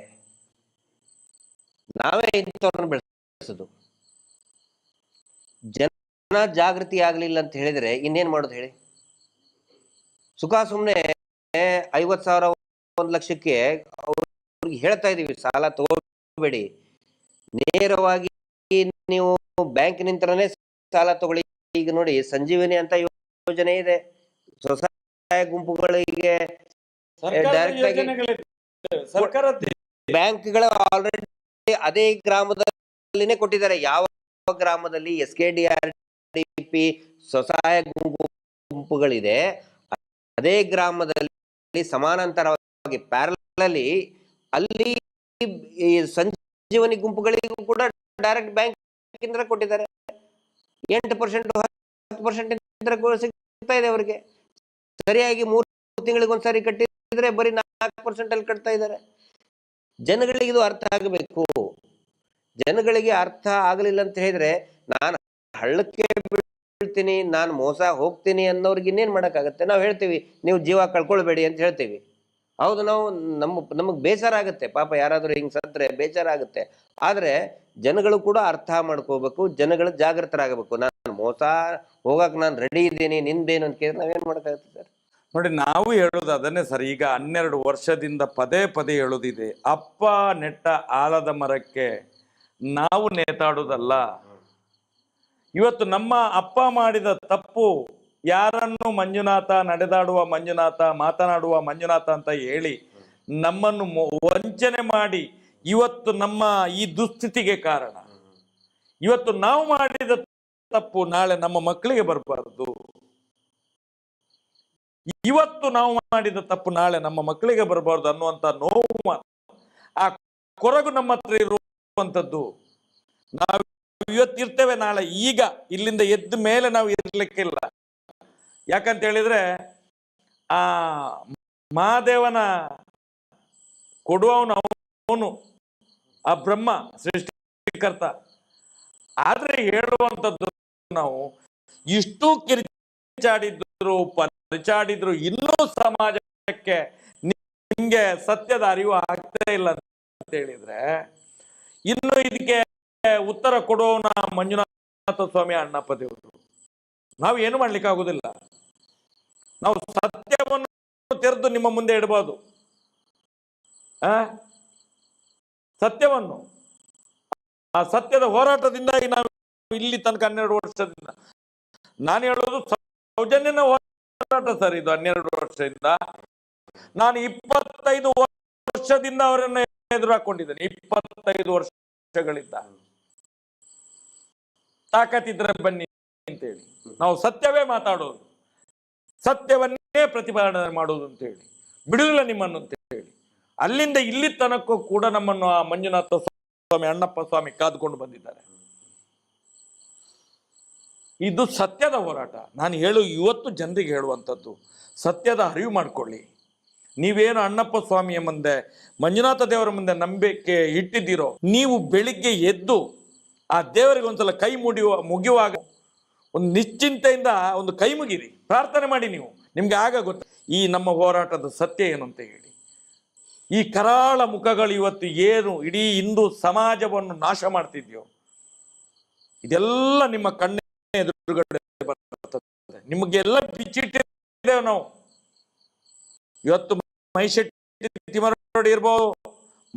C: ನಾವೇ ಇಂಥವ್ರನ್ನ ಬೆಳೆಸೋದು. ಜನ ಜಾಗೃತಿ ಆಗ್ಲಿಲ್ಲ ಅಂತ ಹೇಳಿದ್ರೆ ಇನ್ನೇನ್ ಮಾಡೋದು ಹೇಳಿ? ಸುಖ ಸುಮ್ನೆ 50,000 1 ಲಕ್ಷಕ್ಕೆ ಅವ್ರಿಗೆ ಹೇಳ್ತಾ ಇದೀವಿ, ಸಾಲ ತಗೋಬೇಡಿ, ನೇರವಾಗಿ ನೀವು ಬ್ಯಾಂಕ್ ನಿಂತರನೇ ಸಾಲ ತಗೊಳ್ಳಿ. ಈಗ ನೋಡಿ, ಸಂಜೀವನಿ ಅಂತ ಯೋಜನೆ ಇದೆ, ಸ್ವಸಹಾಯ ಗುಂಪುಗಳಿಗೆ ಡೈರೆಕ್ಟ್ ಆಗಿ ಬ್ಯಾಂಕ್ಗಳು ಆಲ್ರೆಡಿ ಅದೇ ಗ್ರಾಮದಲ್ಲಿನೇ ಕೊಟ್ಟಿದ್ದಾರೆ. ಯಾವ ಗ್ರಾಮದಲ್ಲಿ SKDRDP ಸ್ವಸಹಾಯ ಗುಂಪುಗಳಿದೆ, ಅದೇ ಗ್ರಾಮದಲ್ಲಿ ಸಮಾನಾಂತರವಾಗಿ ಪ್ಯಾರಲಲ್ಲಿ ಅಲ್ಲಿ ಈ ಸಂಜೀವನಿ ಗುಂಪುಗಳಿಗೂ ಕೂಡ ಡೈರೆಕ್ಟ್ ಬ್ಯಾಂಕ್ ಇಂದ ಕೊಟ್ಟಿದ್ದಾರೆ. 8% 10% ಸಿಗ್ತಾ ಇದೆ ಅವರಿಗೆ. ಸರಿಯಾಗಿ 3 ತಿಂಗಳಿಗೊಂದ್ಸರಿ ಕಟ್ಟಿದ್ರೆ ಬರೀ 4% ಅಲ್ಲಿ ಕಟ್ತಾ ಇದ್ದಾರೆ. ಜನಗಳಿಗೆ ಇದು ಅರ್ಥ ಆಗಬೇಕು. ಜನಗಳಿಗೆ ಅರ್ಥ ಆಗಲಿಲ್ಲ ಅಂತ ಹೇಳಿದ್ರೆ ನಾನು ಹಳ್ಳಕ್ಕೆ ಬೀಳ್ತೀನಿ, ನಾನು ಮೋಸ ಹೋಗ್ತೀನಿ ಅನ್ನೋರ್ಗೆ ಇನ್ನೇನ್ ಮಾಡಕ್ಕಾಗತ್ತೆ? ನಾವು ಹೇಳ್ತೀವಿ ನೀವು ಜೀವ ಕಳ್ಕೊಳ್ಬೇಡಿ ಅಂತ ಹೇಳ್ತೀವಿ. ಹೌದು, ನಾವು ನಮಗ್ ಬೇಸರ ಆಗುತ್ತೆ, ಪಾಪ ಯಾರಾದ್ರೂ ಹಿಂಗ್ ಸತ್ರೆ ಬೇಸರ ಆಗುತ್ತೆ. ಆದ್ರೆ ಜನಗಳು ಕೂಡ ಅರ್ಥ ಮಾಡ್ಕೋಬೇಕು, ಜನಗಳು ಜಾಗೃತರಾಗಬೇಕು. ನಾನು ಮೋಸ ಹೋಗಕ್ ನಾನು ರೆಡಿ ಇದ್ದೀನಿ, ನಿಂದೇನು ಅಂತ ಕೇಳಿದ್ರೆ ನಾವೇನ್ ಮಾಡಕ್ಕಾಗತ್ತೆ ಸರ್?
B: ನೋಡಿ, ನಾವು ಹೇಳೋದು ಅದನ್ನೇ ಸರ್. ಈಗ 12 ವರ್ಷದಿಂದ ಪದೇ ಹೇಳೋದಿದೆ, ಅಪ್ಪ ನೆಟ್ಟ ಆಲದ ಮರಕ್ಕೆ ನಾವು ನೇತಾಡುವುದಲ್ಲ. ಇವತ್ತು ನಮ್ಮ ಅಪ್ಪ ಮಾಡಿದ ತಪ್ಪು ಯಾರನ್ನು ಮಂಜುನಾಥ, ನಡೆದಾಡುವ ಮಂಜುನಾಥ, ಮಾತನಾಡುವ ಮಂಜುನಾಥ ಅಂತ ಹೇಳಿ ನಮ್ಮನ್ನು ವಂಚನೆ ಮಾಡಿ ಇವತ್ತು ನಮ್ಮ ಈ ದುಸ್ಥಿತಿಗೆ ಕಾರಣ. ಇವತ್ತು ನಾವು ಮಾಡಿದ ತಪ್ಪು ನಾಳೆ ನಮ್ಮ ಮಕ್ಕಳಿಗೆ ಬರಬಾರದು. ಇವತ್ತು ನಾವು ಮಾಡಿದ ತಪ್ಪು ನಾಳೆ ನಮ್ಮ ಮಕ್ಕಳಿಗೆ ಬರಬಾರದು ಅನ್ನುವಂತ ನೋವು, ಆ ಕೊರಗು ನಮ್ಮ ಹತ್ರ ಇರುವಂತದ್ದು. ನಾವು ಇವತ್ತಿರ್ತೇವೆ, ನಾಳೆ ಈಗ ಇಲ್ಲಿಂದ ಎದ್ದ ಮೇಲೆ ನಾವು ಇರ್ಲಿಕ್ಕಿಲ್ಲ. ಯಾಕಂತ ಹೇಳಿದ್ರೆ ಆ ಮಹಾದೇವನ ಕೊಡುವವನು ಆ ಬ್ರಹ್ಮ ಸೃಷ್ಟಿಕರ್ತ. ಆದ್ರೆ ಹೇಳುವಂಥದ್ದು, ನಾವು ಇಷ್ಟು ಕಿರಿಚಾಡಿದ್ರು ಪರಿಚಾಡಿದ್ರು ಇನ್ನೂ ಸಮಾಜಕ್ಕೆ ನಿಮ್ಗೆ ಸತ್ಯದ ಅರಿವು ಆಗ್ತಾ ಇಲ್ಲ ಅಂತ ಹೇಳಿದ್ರೆ, ಇನ್ನು ಇದಕ್ಕೆ ಉತ್ತರ ಕೊಡುವವನ ಮಂಜುನಾಥ ಸ್ವಾಮಿ ಅಣ್ಣಪ್ಪ ದೇವರು. ನಾವು ಏನು ಮಾಡ್ಲಿಕ್ಕೆ ಆಗುದಿಲ್ಲ. ನಾವು ಸತ್ಯವನ್ನು ತೆರೆದು ನಿಮ್ಮ ಮುಂದೆ ಇಡಬಹುದು. ಸತ್ಯವನ್ನು, ಆ ಸತ್ಯದ ಹೋರಾಟದಿಂದಾಗಿ ನಾವು ಇಲ್ಲಿ ತನಕ 12 ವರ್ಷದಿಂದ, ನಾನು ಹೇಳೋದು ಸೌಜನ್ಯನ ಹೋರಾಟ ಸರ್ ಇದು. 12 ವರ್ಷದಿಂದ ನಾನು 25 ವರ್ಷದಿಂದ ಅವರನ್ನ ಎದುರು ಹಾಕೊಂಡಿದ್ದೇನೆ. 25 ವರ್ಷಗಳಿಂದ. ತಾಕತ್ತಿದ್ರೆ ಬನ್ನಿ ಅಂತೇಳಿ ನಾವು ಸತ್ಯವೇ ಮಾತಾಡೋದು, ಸತ್ಯವನ್ನೇ ಪ್ರತಿಪಾದನೆ ಮಾಡೋದು ಅಂತ ಹೇಳಿ, ಬಿಡುವುದಿಲ್ಲ ನಿಮ್ಮನ್ನು ಅಂತ ಹೇಳಿ. ಅಲ್ಲಿಂದ ಇಲ್ಲಿ ತನಕ ಕೂಡ ನಮ್ಮನ್ನು ಆ ಮಂಜುನಾಥ ಸ್ವಾಮಿ, ಅಣ್ಣಪ್ಪ ಸ್ವಾಮಿ ಕಾದುಕೊಂಡು ಬಂದಿದ್ದಾರೆ. ಇದು ಸತ್ಯದ ಹೋರಾಟ. ನಾನು ಇವತ್ತು ಜನರಿಗೆ ಹೇಳುವಂಥದ್ದು, ಸತ್ಯದ ಅರಿವು ಮಾಡ್ಕೊಳ್ಳಿ. ನೀವೇನು ಅಣ್ಣಪ್ಪ ಸ್ವಾಮಿಯ ಮುಂದೆ, ಮಂಜುನಾಥ ದೇವರ ಮುಂದೆ ನಂಬಿಕೆ ಇಟ್ಟಿದ್ದೀರೋ, ನೀವು ಬೆಳಿಗ್ಗೆ ಎದ್ದು ಆ ದೇವರಿಗೆ ಒಂದ್ಸಲ ಕೈ ಮುಗಿಯುವಾಗ ಒಂದು ನಿಶ್ಚಿಂತೆಯಿಂದ ಒಂದು ಕೈ ಮುಗಿರಿ, ಪ್ರಾರ್ಥನೆ ಮಾಡಿ. ನಿಮ್ಗೆ ಆಗ ಗೊತ್ತ ಈ ನಮ್ಮ ಹೋರಾಟದ ಸತ್ಯ ಏನು ಅಂತ ಹೇಳಿ. ಈ ಕರಾಳ ಮುಖಗಳು ಇವತ್ತು ಏನು ಇಡೀ ಹಿಂದೂ ಸಮಾಜವನ್ನು ನಾಶ ಮಾಡ್ತಿದ್ಯೋ ಇದೆಲ್ಲ ನಿಮ್ಮ ಕಣ್ಣಿನ ಎದುರುಗಡೆ ಬರ್ತದೆ. ನಿಮಗೆಲ್ಲ ಬಿಚ್ಚಿಟ್ಟಿದ್ದೇವೆ ನಾವು. ಇವತ್ತು ಮೈಶೆಟ್ಟಿ ತಿಮ್ಮರಡಿ ಇರ್ಬೋದು,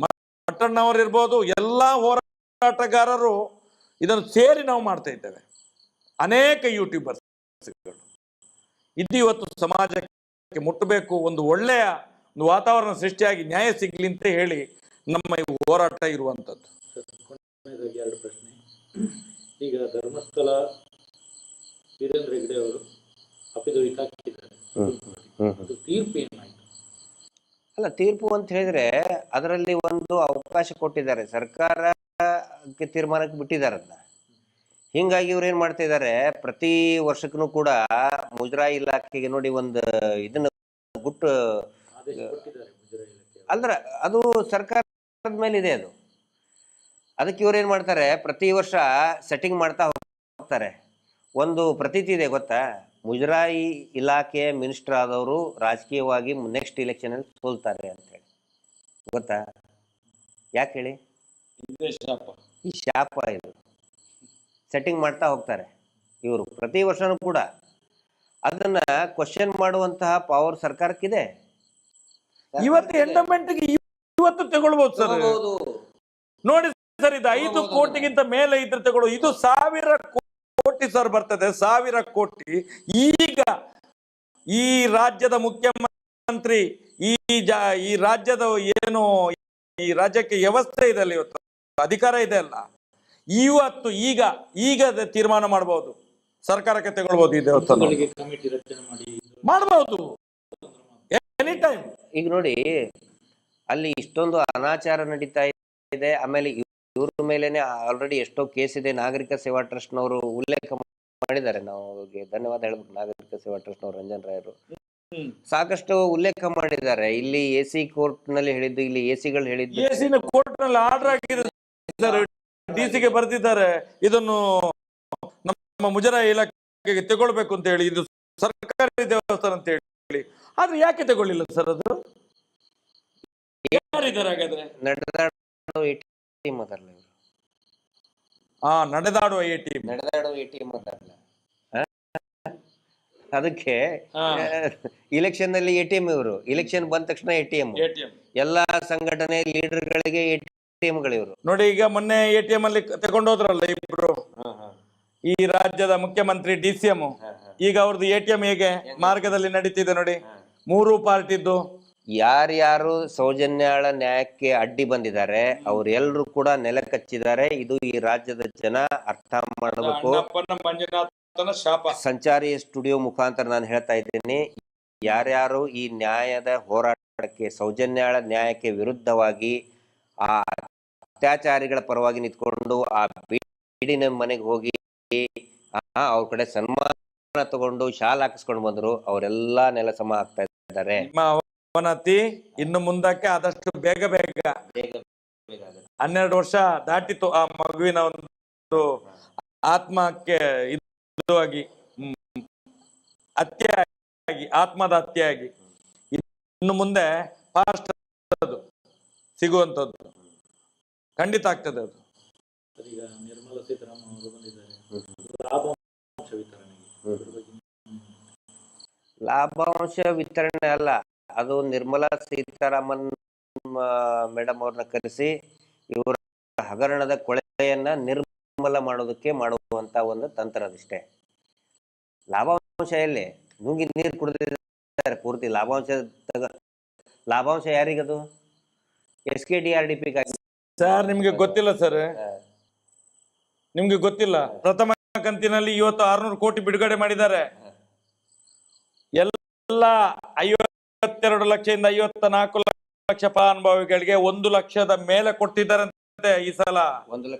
B: ಮಟ್ಟಣ್ಣವರು ಇರ್ಬೋದು, ಎಲ್ಲಾ ಹೋರಾಟಗಾರರು ಇದನ್ನು ಸೇರಿ ನಾವು ಮಾಡ್ತಾ ಇದ್ದೇವೆ. ಅನೇಕ ಯೂಟ್ಯೂಬರ್ಸ್ ಇದು ಇವತ್ತು ಸಮಾಜಕ್ಕೆ ಮುಟ್ಟಬೇಕು, ಒಂದು ಒಳ್ಳೆಯ ಒಂದು ವಾತಾವರಣ ಸೃಷ್ಟಿಯಾಗಿ ನ್ಯಾಯ ಸಿಗ್ಲಿ ಅಂತ ಹೇಳಿ ನಮ್ಮ ಈ ಹೋರಾಟ ಇರುವಂತದ್ದು.
A: ಎರಡು ಪ್ರಶ್ನೆ. ಈಗ ಧರ್ಮಸ್ಥಳ ವೀರೇಂದ್ರ ಹೆಗ್ಗಡೆ ಅವರು ಅಪಿದೂರಿತ ಹಾಕಿದ್ದಾರೆ, ಅದು ತೀರ್ಪು ಏನಾಯ್ತು?
C: ಅಲ್ಲ, ತೀರ್ಪು ಅಂತ ಹೇಳಿದ್ರೆ ಅದರಲ್ಲಿ ಒಂದು ಅವಕಾಶ ಕೊಟ್ಟಿದ್ದಾರೆ, ಸರ್ಕಾರಕ್ಕೆ ತೀರ್ಮಾನಕ್ಕೆ ಬಿಟ್ಟಿದ್ದಾರೆ ಅದನ್ನ. ಹಿಂಗಾಗಿ ಇವ್ರು ಏನ್ ಮಾಡ್ತಾ ಇದ್ದಾರೆ, ಪ್ರತಿ ವರ್ಷಕ್ಕೂ ಕೂಡ ಮುಜರಾಯಿ ಇಲಾಖೆಗೆ ನೋಡಿ ಒಂದು ಇದನ್ನ ಗುಟ್ಟು ಅಂದ್ರೆ ಅದು ಸರ್ಕಾರದ ಮೇಲೆ ಇದೆ. ಅದಕ್ಕೆ ಇವ್ರು ಏನ್ ಮಾಡ್ತಾರೆ, ಪ್ರತಿ ವರ್ಷ ಸೆಟ್ಟಿಂಗ್ ಮಾಡ್ತಾ ಹೋಗ್ತಾರೆ. ಒಂದು ಪ್ರತೀತಿ ಇದೆ ಗೊತ್ತಾ, ಮುಜರಾಯಿ ಇಲಾಖೆಯ ಮಿನಿಸ್ಟರ್ ಆದವರು ರಾಜಕೀಯವಾಗಿ ನೆಕ್ಸ್ಟ್ ಇಲೆಕ್ಷನ್ ಅಲ್ಲಿ ಸೋಲ್ತಾರೆ ಅಂತ ಹೇಳಿ. ಗೊತ್ತಾ? ಯಾಕೆ ಹೇಳಿ? ಈ ಶಾಪ ಇದು. ಸೆಟ್ಟಿಂಗ್ ಮಾಡ್ತಾ ಹೋಗ್ತಾರೆ ಇವರು ಪ್ರತಿ ವರ್ಷನೂ ಕೂಡ. ಅದನ್ನ ಕ್ವಶನ್ ಮಾಡುವಂತಹ ಪವರ್ ಸರ್ಕಾರಕ್ಕಿದೆ.
B: ಇವತ್ತು ಎಂಡಮೆಂಟ್ಗೆ ಇವತ್ತು ತಗೊಳ್ಬಹುದು ಸರ್. ನೋಡಿ ಸರ್, ಇದು 5 ಕೋಟಿಗಿಂತ ಮೇಲೆ ಇದ್ರೆ ತಗೊಳ್ಳೋ, ಇದು 1000 ಕೋಟಿ ಸರ್ ಬರ್ತದೆ, 1000 ಕೋಟಿ. ಈಗ ಈ ರಾಜ್ಯದ ಮುಖ್ಯಮಂತ್ರಿ ಈ ರಾಜ್ಯದ ಏನು ಈ ರಾಜ್ಯಕ್ಕೆ ವ್ಯವಸ್ಥೆ ಇದೆ ಅಲ್ಲ, ಇವತ್ತು ಅಧಿಕಾರ ಇದೆ ಅಲ್ಲ, ಇವತ್ತು ಈಗ ತೀರ್ಮಾನ ಮಾಡಬಹುದು, ಸರ್ಕಾರಕ್ಕೆ ತಗೊಳ್ಬಹುದು. ಇದೆ
A: ಕಮಿಟಿ ರಚನೆ ಮಾಡಿ
B: ಮಾಡಬಹುದು ಎನಿ ಟೈಮ್.
C: ಈಗ ನೋಡಿ, ಅಲ್ಲಿ ಇಷ್ಟೊಂದು ಅನಾಚಾರ ನಡೀತಾ ಇದೆ. ಆಮೇಲೆ ಇವ್ರ ಮೇಲೇನೆ ಆಲ್ರೆಡಿ ಎಷ್ಟೋ ಕೇಸ್ ಇದೆ. ನಾಗರಿಕ ಸೇವಾ ಟ್ರಸ್ಟ್ನವರು ಉಲ್ಲೇಖ ಮಾಡಿದ್ದಾರೆ. ನಾವು ಅವ್ರಿಗೆ ಧನ್ಯವಾದ ಹೇಳ್ಬೇಕು. ನಾಗರಿಕ ಸೇವಾ ಟ್ರಸ್ಟ್ನವರು ರಂಜನ್ ರಾಯರು ಸಾಕಷ್ಟು ಉಲ್ಲೇಖ ಮಾಡಿದ್ದಾರೆ. ಇಲ್ಲಿ AC ಕೋರ್ಟ್ ನಲ್ಲಿ ಹೇಳಿದ್ದು, ಇಲ್ಲಿ AC ಹೇಳಿದ್ದು,
B: ಕೋರ್ಟ್ ನಲ್ಲಿ ಆರ್ಡರ್ ಆಗಿದೆ ಸರ್, DC ಗೆ ಬರ್ತಿದ್ದಾರೆ ಇದನ್ನು ನಮ್ಮ ಮುಜರಾಯಿ ಇಲಾಖೆಗೆ ತಗೊಳ್ಬೇಕು ಅಂತ ಹೇಳಿ, ಇದು ಸರ್ಕಾರಿ ದೇವಸ್ಥಾನ ಅಂತ ಹೇಳಿ. ಆದ್ರೆ ಯಾಕೆ ತಗೊಳ್ಳಿಲ್ಲ ಸರ್? ಅದು ಯಾರಿದ್ದಾರೆ ಹಾಗಾದ್ರೆ?
C: ನಡೆದಾಡುವ ATM ಅದಲ್ಲ,
B: ನಡೆದಾಡುವ ATM
C: ಅದಲ್ಲ. ಅದಕ್ಕೆ ಇಲೆಕ್ಷನ್ ನಲ್ಲಿ ATM, ಇವರು ಇಲೆಕ್ಷನ್ ಬಂದ ತಕ್ಷಣ ATM. ಎಲ್ಲಾ ಸಂಘಟನೆ ಲೀಡರ್ಗಳಿಗೆ ATM ಗಳಿವರು.
B: ನೋಡಿ, ಈಗ ಮೊನ್ನೆ ATM ಅಲ್ಲಿ ತಗೊಂಡೋದ್ರಲ್ಲ ಇಬ್ರು, ಈ ರಾಜ್ಯದ ಮುಖ್ಯಮಂತ್ರಿ DCM. ಈಗ ಅವ್ರದ್ದು ATM ಹೇಗೆ ಮಾರ್ಗದಲ್ಲಿ ನಡೀತಿದೆ ನೋಡಿ, 3 ಪಾರ್ಟಿದ್ದು.
C: ಯಾರ್ಯಾರು ಸೌಜನ್ಯಾಳ ನ್ಯಾಯಕ್ಕೆ ಅಡ್ಡಿ ಬಂದಿದ್ದಾರೆ ಅವ್ರೆಲ್ರು ಕೂಡ ನೆಲ ಕಚ್ಚಿದ್ದಾರೆ. ಇದು ಈ ರಾಜ್ಯದ ಜನ ಅರ್ಥ ಮಾಡಬೇಕು. ಸಂಚಾರಿ ಸ್ಟುಡಿಯೋ ಮುಖಾಂತರ ನಾನು ಹೇಳ್ತಾ ಇದ್ದೀನಿ, ಯಾರ್ಯಾರು ಈ ನ್ಯಾಯದ ಹೋರಾಟಕ್ಕೆ, ಸೌಜನ್ಯಾಳ ನ್ಯಾಯಕ್ಕೆ ವಿರುದ್ಧವಾಗಿ ಆ ಅತ್ಯಾಚಾರಿಗಳ ಪರವಾಗಿ ನಿಂತ್ಕೊಂಡು ಆ ಬೀಡಿನ ಮನೆಗೆ ಹೋಗಿ ಅವ್ರ ಕಡೆ ಸನ್ಮಾನ ತಗೊಂಡು ಶಾಲ್ ಹಾಕಿಸ್ಕೊಂಡು ಬಂದ್ರು, ಅವರೆಲ್ಲಾ ನೆಲ ಸಮ ಆಗ್ತಾ ಇದ್ದಾರೆ.
B: ಅವನತಿ ಇನ್ನು ಮುಂದಕ್ಕೆ ಆದಷ್ಟು ಬೇಗ 12 ವರ್ಷ ದಾಟಿತು ಆ ಮಗುವಿನ ಒಂದು ಆತ್ಮಕ್ಕೆ ಇದು ಆಗಿ ಹತ್ಯೆ ಆಗಿ, ಆತ್ಮದ ಹತ್ಯೆ ಆಗಿ. ಇನ್ನು ಮುಂದೆ ಫಾಸ್ಟ್ ಅದು ಸಿಗುವಂತದ್ದು ಖಂಡಿತ ಆಗ್ತದೆ. ಅದು
A: ಈಗ ನಿರ್ಮಲಾ ಸೀತಾರಾಮನ್ ಅವರು ಬಂದಿದ್ದಾರೆ, ಲಾಭಾಂಶ ವಿತರಣೆಗೆ.
C: ಲಾಭಾಂಶ ವಿತರಣೆ ಅಲ್ಲ, ಅದು ನಿರ್ಮಲಾ ಸೀತಾರಾಮನ್ ಮೇಡಮ್ ಅವ್ರನ್ನ ಕರೆಸಿ ಇವರ ಹಗರಣದ ಕೊಳೆಯನ್ನ ನಿರ್ಮಲ ಮಾಡೋದಕ್ಕೆ ಮಾಡುವಂತ ಒಂದು ತಂತ್ರ ಅದಿಷ್ಟೇ. ಲಾಭಾಂಶ ಎಲ್ಲಿ? ನುಂಗಿ ನೀರು ಕುಡಿದಿದ್ದಾರೆ ಪೂರ್ತಿ. ಲಾಭಾಂಶ ಯಾರಿಗದು? SKDRDP.
B: ಸರ್ ನಿಮ್ಗೆ ಗೊತ್ತಿಲ್ಲ ಸರ್, ನಿಮ್ಗೆ ಗೊತ್ತಿಲ್ಲ. ಪ್ರಥಮ ಕಂತಿನಲ್ಲಿ ಇವತ್ತು 600 ಕೋಟಿ ಬಿಡುಗಡೆ ಮಾಡಿದ್ದಾರೆ. ಎಲ್ಲ 52 ಲಕ್ಷದಿಂದ 54 ಲಕ್ಷ ಫಲಾನುಭವಿಗಳಿಗೆ 1 ಲಕ್ಷದ ಮೇಲೆ ಕೊಡ್ತಿದ್ದಾರಂತೆ ಈ ಸಲ.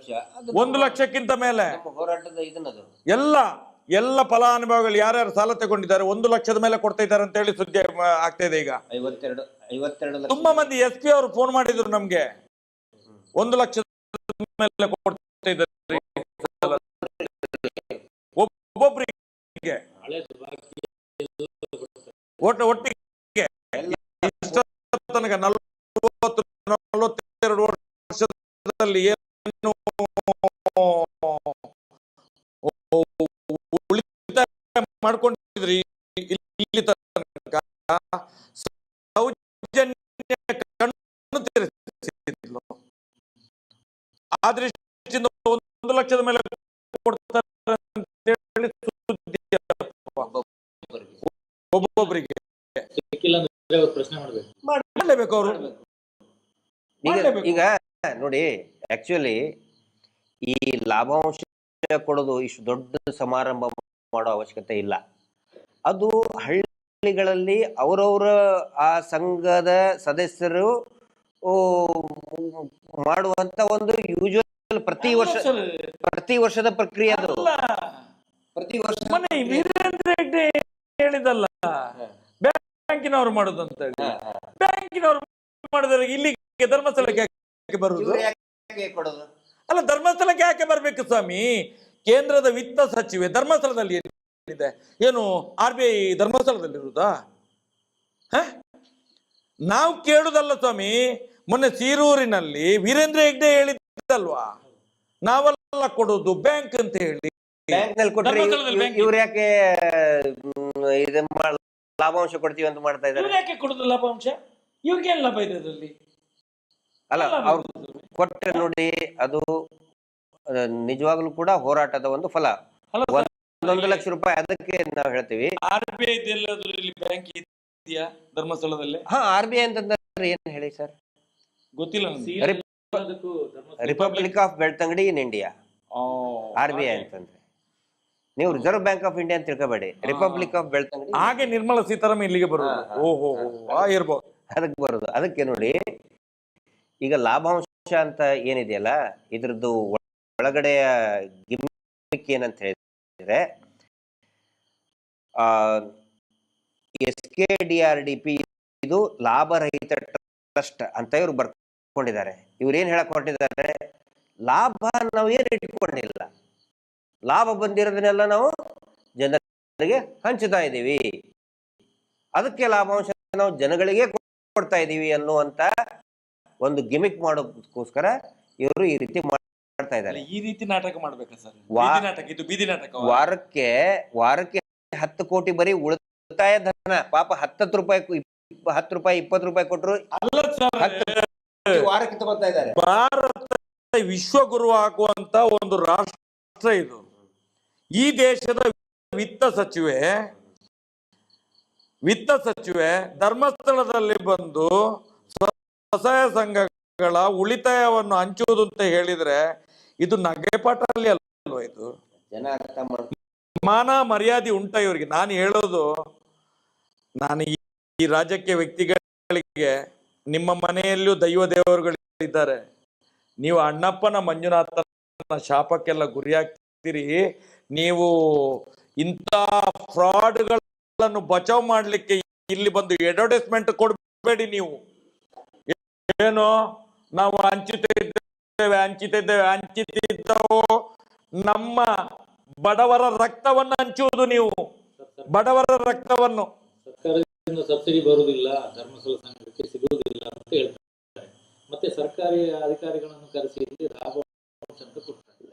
B: 1 ಲಕ್ಷಕ್ಕಿಂತ ಮೇಲೆ ಎಲ್ಲ ಫಲಾನುಭವಿಗಳು ಯಾರ್ಯಾರು ಸಾಲ ತಗೊಂಡಿದ್ದಾರೆ 1 ಲಕ್ಷದ ಮೇಲೆ ಕೊಡ್ತಾ ಇದ್ದಾರೆ ಅಂತ ಹೇಳಿ ಸುದ್ದಿ ಆಗ್ತಾ ಇದೆ. ಈಗ 52 ತುಂಬಾ ಮಂದಿ SP ಅವರು ಫೋನ್ ಮಾಡಿದ್ರು ನಮ್ಗೆ, 1 ಲಕ್ಷದ ಮೇಲೆ ಕೊಡ್ತಾ ಇದ್ದಾರೆ ಒಬ್ಬೊಬ್ರಿಗೆ. ಒಟ್ಟಿಗೆ ಇಷ್ಟ ತನಕ 42 ವರ್ಷದಲ್ಲಿ ಏನು ಉಳಿತಾಯ ಮಾಡ್ಕೊಂಡಿದ್ರಿ ಇಲ್ಲಿ ತನಕ ಸೌಜನ್ಯ ಕಣ್ಣು ತೆರೆಸಿದ್ಲು. ಆ ದೃಷ್ಟಿಯಿಂದ 1 ಲಕ್ಷದ ಮೇಲೆ ಕೊಡ್ತಾರೆ ಅಂತೇಳಿ ಸುದ್ದಿ ಒಬ್ಬೊಬ್ಬರಿಗೆ
A: ಪ್ರಶ್ನೆ ಮಾಡ್ಬೇಕು,
B: ಮಾಡಲೇಬೇಕು ಅವರು.
C: ಈಗ ನೋಡಿ, ಆಕ್ಚುಲಿ ಈ ಲಾಭಾಂಶ ಕೊಡೋದು ಇಷ್ಟು ದೊಡ್ಡ ಸಮಾರಂಭ ಮಾಡೋ ಅವಶ್ಯಕತೆ ಇಲ್ಲ. ಅದು ಹಳ್ಳಿಗಳಲ್ಲಿ ಅವರವರ ಆ ಸಂಘದ ಸದಸ್ಯರು ಮಾಡುವಂತ ಒಂದು ಯೂಶುವಲ್ ಪ್ರತಿ ವರ್ಷದ ಪ್ರಕ್ರಿಯೆ ಅದು. ಪ್ರತಿ ವರ್ಷ
B: ವೀರೇಂದ್ರ ಹೆಗ್ಡೆ ಹೇಳಿದಲ್ಲ, ಬ್ಯಾಂಕಿನವರು ಮಾಡುದು ಅಂತ ಹೇಳಿ. ಬ್ಯಾಂಕಿನವರು ಮಾಡಿದ್ರೆ ಇಲ್ಲಿಗೆ ಧರ್ಮಸ್ಥಳಕ್ಕೆ ಯಾಕೆ ಬರುದು? ಅಲ್ಲ, ಧರ್ಮಸ್ಥಳಕ್ಕೆ ಯಾಕೆ ಬರ್ಬೇಕು ಸ್ವಾಮಿ? ಕೇಂದ್ರದ ವಿತ್ತ ಸಚಿವೆ ಧರ್ಮಸ್ಥಳದಲ್ಲಿ ಏನಿದೆ? ಏನು RBI ಧರ್ಮಸ್ಥಳದಲ್ಲಿರುವುದಾ? ನಾವು ಕೇಳುದಲ್ಲ ಸ್ವಾಮಿ. ಮೊನ್ನೆ ಸೀರೂರಿನಲ್ಲಿ ವೀರೇಂದ್ರ ಹೆಗ್ಡೆ ಹೇಳಿದ್ದಲ್ವಾ, ನಾವೆಲ್ಲ ಕೊಡುದು ಬ್ಯಾಂಕ್ ಅಂತ ಹೇಳಿ.
C: ಇವ್ರು ಯಾಕೆ ಲಾಭಾಂಶ ಕೊಡ್ತೀವಿ ಅಂತ ಮಾಡ್ತಾ ಇದ್ದಾರೆ?
B: ಯಾಕೆ ಕೊಡುದು ಲಾಭಾಂಶ? ಇವ್ರಿಗೆ ಏನ್ ಲಾಭ ಇದೆ ಅದರಲ್ಲಿ?
C: ಅಲ್ಲ, ಅವ್ರು ಕೊಟ್ಟರೆ ನೋಡಿ, ಅದು ನಿಜವಾಗ್ಲೂ ಕೂಡ ಹೋರಾಟದ ಒಂದು ಫಲ. 1 ಲಕ್ಷ ರೂಪಾಯಿ ಅದಕ್ಕೆ ನಾವು ಹೇಳ್ತೀವಿ.
B: RBI ಬ್ಯಾಂಕ್ ಇದೆಯಾ ಧರ್ಮಸ್ಥಳದಲ್ಲಿ?
C: RBI ಅಂತಂದ್ರೆ ಏನ್ ಹೇಳಿ ಸರ್?
B: ಗೊತ್ತಿಲ್ಲ.
C: Republic of Belthangady in India RBI ಅಂತಂದ್ರೆ. ನೀವು ರಿಸರ್ವ್ ಬ್ಯಾಂಕ್ ಆಫ್ ಇಂಡಿಯಾ ಅಂತ ತಿಳ್ಕೊಬೇಡಿ, ರಿಪಬ್ಲಿಕ್ ಆಫ್ ಬೆಳ್ತಂಗಡಿ.
B: ಹಾಗೆ ನಿರ್ಮಲಾ ಸೀತಾರಾಮನ್ ಇಲ್ಲಿಗೆ ಬರೋದು. ಓಹೋ, ಇರ್ಬೋದು.
C: ಅದಕ್ಕೆ ಬರೋದು. ಅದಕ್ಕೆ ನೋಡಿ, ಈಗ ಲಾಭಾಂಶ ಅಂತ ಏನಿದೆಯಲ್ಲ, ಇದ್ರದ್ದು ಒಳಗಡೆಯ ಗಿಮಿಕ್ ಏನಂತ ಹೇಳಿದ್ರೆ, SKDRDP ಇದು ಲಾಭರಹಿತ ಟ್ರಸ್ಟ್ ಅಂತ ಇವ್ರು ಬರ್ಕೊಂಡಿದ್ದಾರೆ. ಇವ್ರು ಏನ್ ಹೇಳಕ್ ಹೊರಟಿದ್ದಾರೆ, ಲಾಭ ನಾವು ಏನು ಇಟ್ಕೊಂಡಿಲ್ಲ, ಲಾಭ ಬಂದಿರೋದನ್ನೆಲ್ಲ ನಾವು ಜನರಿಗೆ ಹಂಚುತ್ತಾ ಇದ್ದೀವಿ, ಅದಕ್ಕೆ ಲಾಭಾಂಶ ನಾವು ಜನಗಳಿಗೆ ಕೊಡ್ತಾ ಇದ್ದೀವಿ ಅನ್ನುವಂತ ಒಂದು ಗಿಮಿಕ್ ಮಾಡೋದಕ್ಕೋಸ್ಕರ ಇವರು ಈ ರೀತಿ ಮಾಡ್ತಾ ಇದ್ದಾರೆ.
B: ಈ ರೀತಿ ನಾಟಕ ಮಾಡ್ಬೇಕಾ ಸರ್? ಬೀದಿ ನಾಟಕ. ವಾರಕ್ಕೆ
C: 10 ಕೋಟಿ ಬರೀ ಉಳಿತಾಯ ಧನ. ಪಾಪ 10 ರೂಪಾಯಿ 20 ರೂಪಾಯಿ ಕೊಟ್ಟರು ವಾರಕ್ಕೆ ತಗೊಳ್ತಾ ಇದ್ದಾರೆ.
B: ಭಾರತ ವಿಶ್ವಗುರು ಆಗುವಂತ ಒಂದು ರಾಷ್ಟ್ರ ಇದು. ಈ ದೇಶದ ವಿತ್ತ ಸಚಿವೆ ಧರ್ಮಸ್ಥಳದಲ್ಲಿ ಬಂದು ಸ್ವಸಹಾಯ ಸಂಘಗಳ ಉಳಿತಾಯವನ್ನು ಹಂಚುವುದು ಅಂತ ಹೇಳಿದ್ರೆ ಇದು ನಗೆಪಾಟ ಅಲ್ಲಿ ಅಲ್ವಾ? ಇದು
C: ಜನ ಅರ್ಥ
B: ಮಾನ ಮರ್ಯಾದೆ ಉಂಟ ಇವರಿಗೆ? ನಾನು ಹೇಳೋದು, ನಾನು ಈ ರಾಜಕೀಯ ವ್ಯಕ್ತಿಗಳಿಗೆ, ನಿಮ್ಮ ಮನೆಯಲ್ಲೂ ದೈವ ದೇವರುಗಳಿದ್ದಾರೆ, ನೀವು ಅಣ್ಣಪ್ಪನ ಮಂಜುನಾಥನ ಶಾಪಕ್ಕೆಲ್ಲ ಗುರಿ ಆಗ್ತೀರಿ. ನೀವು ಇಂಥ ಫ್ರಾಡ್ಗಳನ್ನು ಬಚಾವ್ ಮಾಡ್ಲಿಕ್ಕೆ ಇಲ್ಲಿ ಬಂದು ಅಡ್ವರ್ಟೈಸ್ಮೆಂಟ್ ಕೊಡಬೇಡಿ. ನೀವು ಏನು ನಾವು ಹಂಚುತ್ತಿದ್ದವು ನಮ್ಮ ಬಡವರ ರಕ್ತವನ್ನು ಹಂಚುವುದು. ನೀವು ಬಡವರ ರಕ್ತವನ್ನು
A: ಸರ್ಕಾರದಿಂದ ಸಬ್ಸಿಡಿ ಬರುವುದಿಲ್ಲ, ಧರ್ಮಸ್ಥಳ ಸಂಘಕ್ಕೆ ಸಿಗುವುದಿಲ್ಲ ಅಂತ ಹೇಳ್ತಾರೆ. ಮತ್ತೆ ಸರ್ಕಾರಿ ಅಧಿಕಾರಿಗಳನ್ನು ಕರೆಸಿ ಲಾಭಾಂಶ ಅಂತ ಕೊಡ್ತಾರೆ.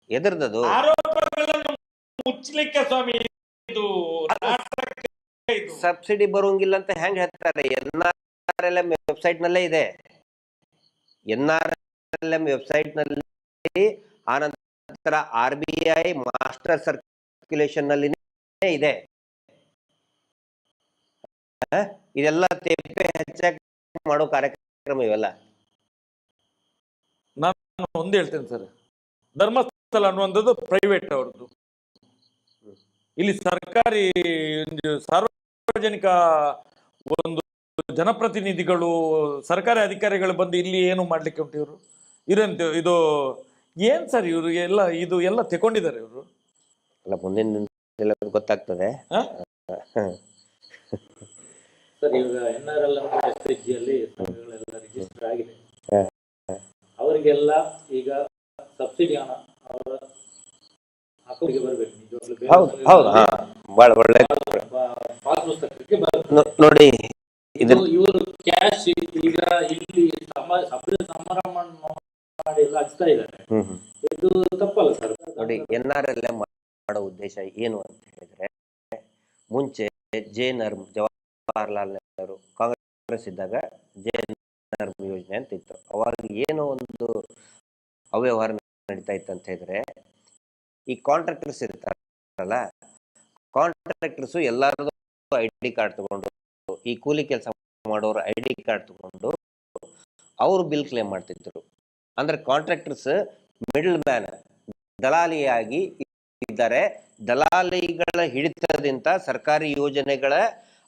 C: ಎದುರ್ದದು
B: ಆರೋಪಗಳನ್ನು ಮುಚ್ಚಲಿಕ್ಕೆ ಸ್ವಾಮಿ ಇದು
C: ಸಬ್ಸಿಡಿ ಬರುವಂಗಿಲ್ಲ ಅಂತ ಹೆಂಗ್ ಹೇಳ್ತಾರೆ? NRLM ವೆಬ್ಸೈಟ್ ನಲ್ಲೇ ಇದೆ. NRLM ವೆಬ್ಸೈಟ್ ನಲ್ಲಿ, ಆನಂತರ RBI ಮಾಸ್ಟರ್ ಸರ್ಕ್ಯುಲೇಷನ್ ನಲ್ಲಿ ಇದೆ. ಇದೆಲ್ಲ ತೇಪೆ ಹೆಚ್ಚಾಗಿ ಮಾಡೋ ಕಾರ್ಯಕ್ರಮ ಇವೆಲ್ಲ.
B: ನಾನು ಒಂದು ಹೇಳ್ತೇನೆ ಸರ್, ಧರ್ಮಸ್ಥಳ ಅನ್ನುವಂಥದ್ದು ಪ್ರೈವೇಟ್ ಅವ್ರದ್ದು. ಇಲ್ಲಿ ಸರ್ಕಾರಿ ಸಾರ್ವಜನಿಕ ಒಂದು ಜನಪ್ರತಿನಿಧಿಗಳು, ಸರ್ಕಾರಿ ಅಧಿಕಾರಿಗಳು ಬಂದು ಇಲ್ಲಿ ಏನು ಮಾಡ್ಲಿಕ್ಕೆ ಉಂಟು? ಇವರು ಇರಂತ ಇದು ಏನ್ ಸರ್? ಇವರು ಎಲ್ಲ ತಗೊಂಡಿದ್ದಾರೆ ಇವರು.
C: ಅಲ್ಲ, ಮುಂದಿನ ಗೊತ್ತಾಗ್ತದೆ
A: ಸರ್. ಈಗ NRLM SHG ಅಲ್ಲಿ ಸಂಘಗಳೆಲ್ಲ ರಿಜಿಸ್ಟರ್ ಆಗಿದೆ. ಅವರಿಗೆಲ್ಲ ಈಗ ಸಬ್ಸಿಡಿ ಹಣ ಅವರ ಅಕೌಂಟ್ಗೆ ಬರಬೇಕು. ನಿಜವಾಗ್ಲೂ ಪಾಸ್ ಪುಸ್ತಕಕ್ಕೆ ಬರುತ್ತೆ.
C: ನೋಡಿ ಇದು
A: ಇವರು ಕ್ಯಾಶ್ ಈಗ ಇಲ್ಲಿ ಸಭೆ ಸಮಾರಂಭ ಮಾಡಿ ಹಚ್ತಾ ಇದ್ದಾರೆ. ಇದು ತಪ್ಪಲ್ಲ ಸರ್?
C: ನೋಡಿ, NRLM ಮಾಡೋ ಉದ್ದೇಶ ಏನು ಅಂತ ಹೇಳಿದ್ರೆ, ಮುಂಚೆ ಜೆ.ಎನ್.ಆರ್. ಜವಾಹರ್ಲಾಲ್ ನೆಹರು ಕಾಂಗ್ರೆಸ್ ಇದ್ದಾಗ ಜೆ.ಎನ್.ಆರ್. ಯೋಜನೆ ಅಂತ ಇತ್ತು. ಅವಾಗ ಏನೋ ಒಂದು ಅವ್ಯವಹಾರ ನಡೀತಾ ಇತ್ತು ಅಂತ ಹೇಳಿದ್ರೆ, ಈ ಕಾಂಟ್ರಾಕ್ಟರ್ಸ್ ಇರ್ತಾರಲ್ಲ, ಕಾಂಟ್ರಾಕ್ಟರ್ಸ್ ಎಲ್ಲರದು ID ಕಾರ್ಡ್ ತಗೊಂಡು, ಈ ಕೂಲಿ ಕೆಲಸ ಮಾಡೋರು ID ಕಾರ್ಡ್ ತಗೊಂಡು ಅವರು ಬಿಲ್ ಕ್ಲೇಮ್ ಮಾಡ್ತಿದ್ರು. ಅಂದ್ರೆ ಕಾಂಟ್ರಾಕ್ಟರ್ಸ್ ಮಿಡಲ್ ಮ್ಯಾನ್, ದಲಾಲಿಯಾಗಿ ಇದ್ದಾರೆ. ದಲಾಲಿಗಳ ಹಿಡಿತದಿಂದ ಸರ್ಕಾರಿ ಯೋಜನೆಗಳ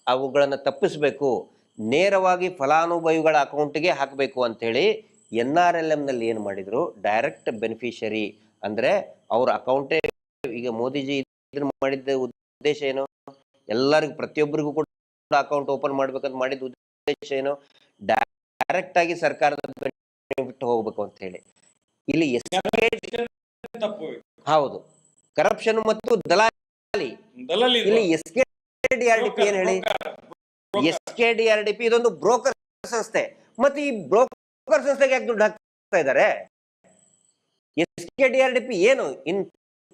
C: ಅವುಗಳನ್ನು ತಪ್ಪಿಸಬೇಕು, ನೇರವಾಗಿ ಫಲಾನುಭವಿಗಳ ಅಕೌಂಟ್ಗೆ ಹಾಕಬೇಕು ಅಂತೇಳಿ NRLM ನಲ್ಲಿ ಏನು ಮಾಡಿದ್ರು, ಡೈರೆಕ್ಟ್ ಬೆನಿಫಿಷರಿ ಅಂದ್ರೆ ಅವ್ರ ಅಕೌಂಟೇ. ಈಗ ಮೋದಿಜಿ ಇದನ್ನ ಮಾಡಿದ್ದ ಉದ್ದೇಶ ಏನು, ಎಲ್ಲರಿಗೂ ಪ್ರತಿಯೊಬ್ಬರಿಗೂ ಕೂಡ ಅಕೌಂಟ್ ಓಪನ್ ಮಾಡ್ಬೇಕಂತ ಮಾಡಿದ ಉದ್ದೇಶ ಏನು, ಡೈರೆಕ್ಟ್ ಆಗಿ ಸರ್ಕಾರದ ಬೆನಿಫಿಟ್ ಹೋಗ್ಬೇಕು ಅಂತ ಹೇಳಿ. ಇಲ್ಲಿ ಹೌದು, ಕರಪ್ಷನ್ ಮತ್ತು ದಲಾಲಿ. ಇಲ್ಲಿ SKDRDP ಏನ್ ಹೇಳಿ, SKDRDP ಇದೊಂದು ಬ್ರೋಕರ್ ಸಂಸ್ಥೆ. ಮತ್ತೆ ಈ ಬ್ರೋಕರ್ ಸಂಸ್ಥೆಗೆ ಯಾಕೆ ದುಡ್ಡು ಹಾಕ್ತಾ ಇದ್ದಾರೆ? SKDRDP ಏನು, in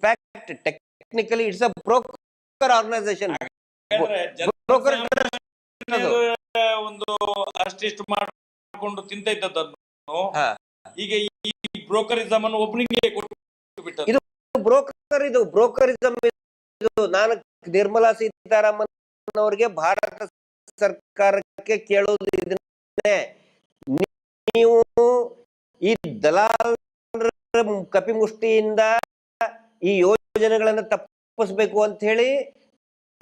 C: fact technically it's a broker organisation. Broker
B: ಒಂದು ಅಷ್ಟಿಷ್ಟು ಮಾಡಿಕೊಂಡು ತಿಂತ ಇದ್ದದನ್ನು ಈಗ ಈ ಬ್ರೋಕರಿಸಮ್ ಅನ್ನು ಒಬ್ಬನಿಗೆ ಕೊಟ್ಟು ಬಿಟ್ಟರು.
C: ಇದು ಬ್ರೋಕರಿಸಮ್. ಇದು ನಾನು ನಿರ್ಮಲಾ ಸೀತಾರಾಮನ್ ಅವರಿಗೆ ಭಾರತ ಸರ್ಕಾರಕ್ಕೆ ಕೇಳೋದು ಇದನ್ನೇ, ನೀವು ಈ ದಲಾಲ್ ಕಪಿಮುಷ್ಟಿಯಿಂದ ಈ ಯೋಜನೆಗಳನ್ನ ತಪ್ಪಿಸ್ಬೇಕು ಅಂತ ಹೇಳಿ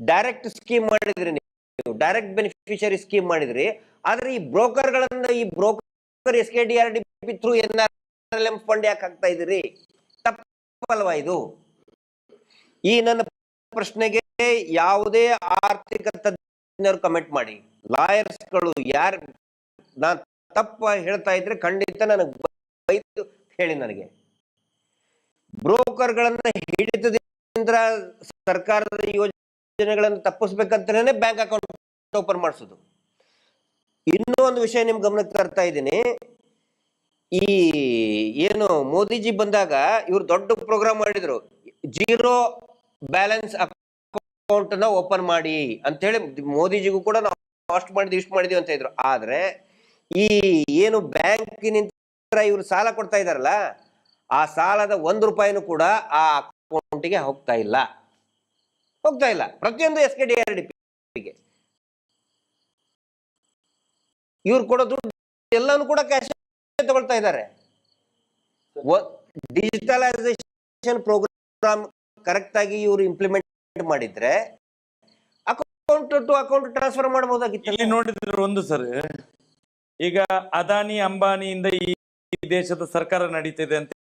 C: ಡೈರೆಕ್ಟ್ ಸ್ಕೀಮ್ ಮಾಡಿದ್ರಿ, ನೀವು ಡೈರೆಕ್ಟ್ ಬೆನಿಫಿಷರಿ ಸ್ಕೀಮ್ ಮಾಡಿದ್ರಿ. ಆದ್ರೆ ಈ ಬ್ರೋಕರ್ಗಳನ್ನ, ಈ broker SKDRDP through NRLM fund ಯಾಕೆ ಹಾಕ್ತಾ ಇದ್ದೀರಿ? ತಪ್ಪಲ್ವಾ ಇದು? ಈ ನನ್ನ ಪ್ರಶ್ನೆಗೆ ಯಾವುದೇ ಆರ್ಥಿಕ ತಜ್ಞರು ಕಮೆಂಟ್ ಮಾಡಿ, ಲಾಯರ್ಸ್ಗಳು ಯಾರು ನಾನ್ ತಪ್ಪ ಹೇಳ್ತಾ ಇದ್ರೆ ಖಂಡಿತ ನನಗೆ ಬೈದು ಹೇಳಿ. ನನಗೆ ಬ್ರೋಕರ್ಗಳನ್ನ ಹಿಡಿತದಿಂದ ಸರ್ಕಾರದ ಯೋಜನೆಗಳನ್ನು ತಪ್ಪಿಸ್ಬೇಕಂತಾನೆ ಬ್ಯಾಂಕ್ ಅಕೌಂಟ್ ಓಪನ್ ಮಾಡಿಸೋದು. ಇನ್ನೂ ಒಂದು ವಿಷಯ ನಿಮ್ ಗಮನಕ್ಕೆ ತರ್ತಾ ಇದ್ದೀನಿ. ಈ ಏನು ಮೋದಿಜಿ ಬಂದಾಗ ಇವ್ರು ದೊಡ್ಡ ಪ್ರೋಗ್ರಾಮ್ ಮಾಡಿದ್ರು, ಜೀರೋ ಬ್ಯಾಲೆನ್ಸ್ ಅಕೌಂಟ್ ನ ಓಪನ್ ಮಾಡಿ ಅಂತ ಹೇಳಿ. ಮೋದಿಜಿಗೂ ಕೂಡ ನಾವು ಅಷ್ಟು ಮಾಡಿದ್ವಿ ಇಷ್ಟು ಮಾಡಿದ್ವಿ ಅಂತ ಇದ್ರು. ಆದ್ರೆ ಈ ಏನು ಬ್ಯಾಂಕಿನಿಂದ ಇವ್ರು ಸಾಲ ಕೊಡ್ತಾ ಇದಾರಲ್ಲ, ಆ ಸಾಲದ ₹1 ಕೂಡ ಆ ಅಕೌಂಟಿಗೆ ಹೋಗ್ತಾ ಇಲ್ಲ. ಪ್ರತಿಯೊಂದು SKDRDPಗೆ ಇವ್ರು ಕೊಡೋ ದುಡ್ಡು ಎಲ್ಲಾನು ಕೂಡ ಕ್ಯಾಶ್ ತಗೊಳ್ತಾ ಇದ್ದಾರೆ. ಡಿಜಿಟಲೈಸೇಷನ್ ಪ್ರೋಗ್ರಾಮ್ ಕರೆಕ್ಟ್ ಆಗಿ ಇವರು ಇಂಪ್ಲಿಮೆಂಟ್ ಮಾಡಿದ್ರೆ ಅಕೌಂಟ್ ಟು ಅಕೌಂಟ್ ಟ್ರಾನ್ಸ್ಫರ್ ಮಾಡಬಹುದಾಗಿತ್ತು.
B: ಇಲ್ಲಿ ನೋಡಿದ್ರೆ ಒಂದು ಸರಿ ಈಗ ಅದಾನಿ ಅಂಬಾನಿಯಿಂದ ಈ ದೇಶದ ಸರ್ಕಾರ ನಡೀತಿದೆ ಅಂತ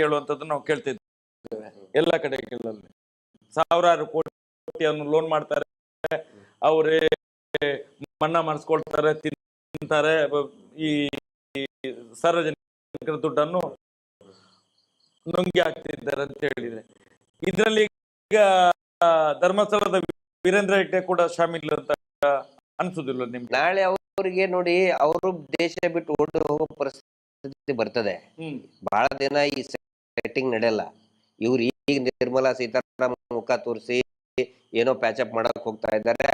B: ಹೇಳುವಂತದ್ದು ನಾವು ಕೇಳ್ತಿದ್ದೇವೆ. ಎಲ್ಲ ಕಡೆಗಳಲ್ಲಿ ಸಾವಿರಾರು ಕೋಟಿಯನ್ನು ಲೋನ್ ಮಾಡ್ತಾರೆ, ಅವರೇ ಮನ್ನಾ ಮಾಡಿಸ್ಕೊಳ್ತಾರೆ, ತಿಂತಾರೆ, ಈ ಸಾರ್ವಜನಿಕರ ದುಡ್ಡನ್ನು ನುಂಗಿ ಹಾಕ್ತಿದ್ದಾರೆ ಅಂತ ಹೇಳಿದ್ರೆ, ಇದರಲ್ಲಿ ಈಗ ಧರ್ಮಸ್ಥಳದ ವೀರೇಂದ್ರ ಹೆಗ್ಡೆ ಕೂಡ ಶಾಮೀಲ್ ಅಂತ ಅನ್ಸುದಿಲ್ಲ ನಿಮ್ಗೆ?
C: ನಾಳೆ ಅವರಿಗೆ ನೋಡಿ, ಅವರು ದೇಶ ಬಿಟ್ಟು ಓಡಿ ಹೋಗೋ ಪರಿಸ್ಥಿತಿ ಬರ್ತದೆ. ಬಹಳ ದಿನ ಈ ಸೆಟ್ಟಿಂಗ್ ನಡೆಯಲ್ಲ. ಇವ್ರು ಈಗ ನಿರ್ಮಲಾ ಸೀತಾರಾಮನ್ ಮುಖ ತೋರಿಸಿ ಏನೋ ಪ್ಯಾಚಪ್ ಮಾಡಕ್ ಹೋಗ್ತಾ ಇದ್ದಾರೆ.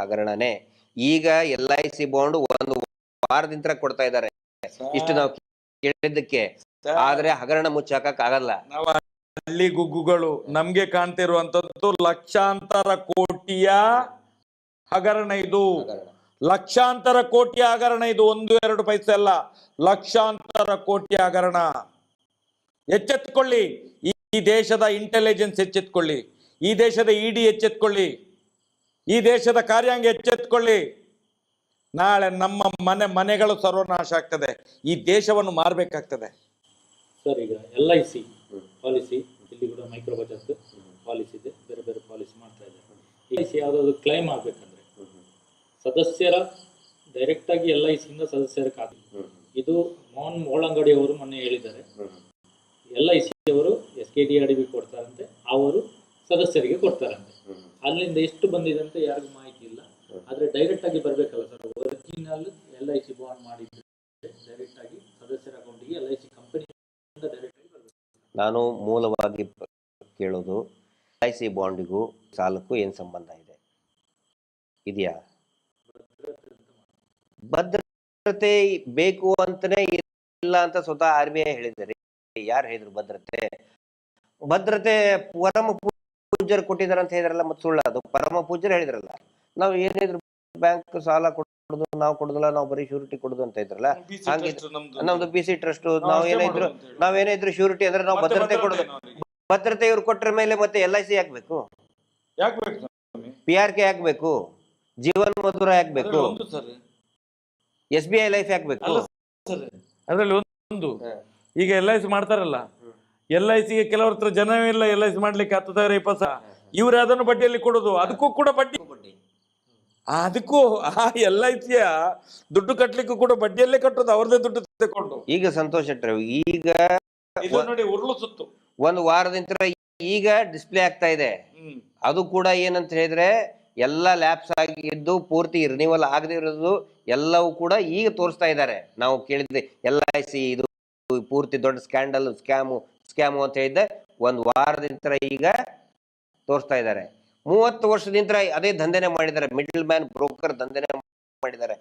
C: ಹಗರಣನೇ. ಈಗ LIC ಬಾಂಡ್ 1 ವಾರದಿಂದ ಕೊಡ್ತಾ ಇದ್ದಾರೆ, ಇಷ್ಟು ನಾವು ಕೇಳಿದ್ದಕ್ಕೆ. ಆದ್ರೆ ಹಗರಣ ಮುಚ್ಚಾಕಕ್ ಆಗಲ್ಲ.
B: ನಾವು ಹಳ್ಳಿ ಗುಗ್ಗುಗಳು ನಮ್ಗೆ ಕಾಣ್ತಿರುವಂತದ್ದು ಲಕ್ಷಾಂತರ ಕೋಟಿಯ ಹಗರಣ. ಇದು ಲಕ್ಷಾಂತರ ಕೋಟಿಯ ಹಗರಣ. ಇದು 1-2 ಪೈಸೆ ಅಲ್ಲ, ಲಕ್ಷಾಂತರ ಕೋಟಿಯ ಹಗರಣ. ಎಚ್ಚೆತ್ಕೊಳ್ಳಿ, ಈ ದೇಶದ ಇಂಟೆಲಿಜೆನ್ಸ್ ಎಚ್ಚೆತ್ಕೊಳ್ಳಿ, ಈ ದೇಶದ ED ಎಚ್ಚೆತ್ಕೊಳ್ಳಿ, ಈ ದೇಶದ ಕಾರ್ಯಾಂಗ ಎಚ್ಚೆತ್ಕೊಳ್ಳಿ. ನಾಳೆ ನಮ್ಮ ಮನೆಗಳು ಸರ್ವನಾಶ ಆಗ್ತದೆ, ಈ ದೇಶವನ್ನು ಮಾರ್ಬೇಕಾಗ್ತದೆ.
A: ಸರ್, ಈಗ LIC ಪಾಲಿಸಿ, ಇಲ್ಲಿ ಕೂಡ ಮೈಕ್ರೋ ಬಚತ್ ಪಾಲಿಸಿ ಇದೆ, ಬೇರೆ ಬೇರೆ ಪಾಲಿಸಿ ಮಾಡ್ತಾ ಇದ್ದಾರೆ. LIC ಯಾವುದಾದ್ರು ಕ್ಲೈಮ್ ಆಗ್ಬೇಕಂದ್ರೆ ಸದಸ್ಯರ ಡೈರೆಕ್ಟ್ ಆಗಿ LIC ಇಂದ ಸದಸ್ಯರ ಖಾತೆ. ಇದು ಮೋಹನ್ ಮೋಳಂಗಡಿ ಅವರು ಮೊನ್ನೆ ಹೇಳಿದ್ದಾರೆ, LIC ಅವರು SKDRDP ಕೊಡ್ತಾರಂತೆ, ಅವರು ಸದಸ್ಯರಿಗೆ ಕೊಡ್ತಾರಂತೆ. ಅಲ್ಲಿಂದ ಎಷ್ಟು ಬಂದಿದೆ ಅಂತ ಯಾರಿಗೂ ಮಾಹಿತಿ ಡೈರೆಕ್ಟ್ ಆಗಿ ಬರ್ಬೇಕಲ್ಲ ಸರ್, ಒರಿಜಿನಲ್ LIC ಬಾಂಡ್ ಮಾಡಿದ್ರೆ ಡೈರೆಕ್ಟ್ ಆಗಿ ಸದಸ್ಯರ ಅಕೌಂಟಿಗೆ LIC ಕಂಪನಿಯಿಂದ ಡೈರೆಕ್ಟ್ ಆಗಿ ಬರಬೇಕು.
C: ನಾನು ಮೂಲವಾಗಿ ಕೇಳೋದು, LIC ಬಾಂಡಿಗೂ ಸಾಲಕ್ಕೂ ಏನು ಸಂಬಂಧ ಇದೆ? ಇದೆಯಾ? ಭದ್ರತೆ ಬೇಕು ಅಂತಲೇ ಇಲ್ಲ ಅಂತ ಸ್ವತಃ RBI ಹೇಳಿದ್ದಾರೆ. ಯಾರು ಹೇಳಿದ್ರು ಭದ್ರತೆ ಪರಮ ಪೂಜ್ಯರು ಕೊಟ್ಟಿದ್ದಾರೆ ಅಂತ ಹೇಳಿದ್ರಲ್ಲ, ಮತ್ತೆ ಸುಳ್ಳು ಅದು? ಪರಮ ಪೂಜ್ಯರು ಹೇಳಿದ್ರಲ್ಲ, ನಾವು ಏನಿದ್ರು ಬ್ಯಾಂಕ್ ಸಾಲ ಕೊಡೋದು ನಾವು ಕೊಡೋದಿಲ್ಲ, ನಾವು ಬರೀ ಶ್ಯೂರಿಟಿ ಕೊಡೋದು ಅಂತ ಇದ್ರಲ್ಲ. ಹಾಗೆ ನಮ್ದು BC ಟ್ರಸ್ಟ್, ನಾವೇನಿದ್ರು ಶ್ಯೂರಿಟಿ ಅಂದ್ರೆ ನಾವು ಭದ್ರತೆ ಕೊಡೋದು. ಭದ್ರತೆ ಇವ್ರು ಕೊಟ್ಟರ ಮೇಲೆ ಮತ್ತೆ LIC ಯಾಕಬೇಕು? PRK ಯಾಕಬೇಕು? ಜೀವನ್ ಮಧುರ ಯಾಕಬೇಕು? SBI ಲೈಫ್ ಯಾಕಬೇಕು?
B: ಅದ್ರಲ್ಲಿ ಒಂದು ಈಗ LIC ಮಾಡ್ತಾರಲ್ಲ, LICಗೆ ಕೆಲವ್ರ ಹತ್ರ ಜನವಿಲ್ಲ LIC ಮಾಡ್ಲಿಕ್ಕೆ 10,000 20,000, ಇವ್ರು ಅದನ್ನು ಬಡ್ಡಿಯಲ್ಲಿ ಕೊಡೋದು, ಅದಕ್ಕೂ ಕೂಡ ಬಡ್ಡಿ. ಅದಕ್ಕೂ ಆ LICಯ ದುಡ್ಡು ಕಟ್ಲಿಕ್ಕೂ ಕೂಡ ಬಡ್ಡಿಯಲ್ಲೇ ಕಟ್ಟೋದು, ಅವ್ರದೇ ದುಡ್ಡು ತಗೊಂಡು.
C: ಈಗ ಸಂತೋಷ್ ಶೆಟ್ಟರ್, ಈಗ
B: ನೋಡಿ ಉರುಳು ಸುತ್ತು
C: ಒಂದು ವಾರದಿಂದ ಈಗ ಡಿಸ್ಪ್ಲೇ ಆಗ್ತಾ ಇದೆ. ಅದು ಕೂಡ ಏನಂತ ಹೇಳಿದ್ರೆ ಎಲ್ಲ ಲ್ಯಾಪ್ಸ್ ಆಗಿದ್ದು, ಪೂರ್ತಿ ರಿನಿವಲ್ ಆಗದೆ ಇರೋದು ಎಲ್ಲವೂ ಕೂಡ ಈಗ ತೋರಿಸ್ತಾ ಇದ್ದಾರೆ. ನಾವು ಕೇಳಿದ್ವಿ LIC ಇದು ಪೂರ್ತಿ ದೊಡ್ಡ ಸ್ಕ್ಯಾಮು ಅಂತ ಹೇಳಿದ್ದೆ, ಒಂದು ವಾರದಿಂದ ಈಗ ತೋರಿಸ್ತಾ ಇದ್ದಾರೆ. 30 ವರ್ಷದಿಂದ ಅದೇ ದಂಧೆನೆ ಮಾಡಿದ್ದಾರೆ, ಮಿಡಲ್ ಮ್ಯಾನ್ ಬ್ರೋಕರ್ ದಂಧೆನೆ ಮಾಡಿದ್ದಾರೆ.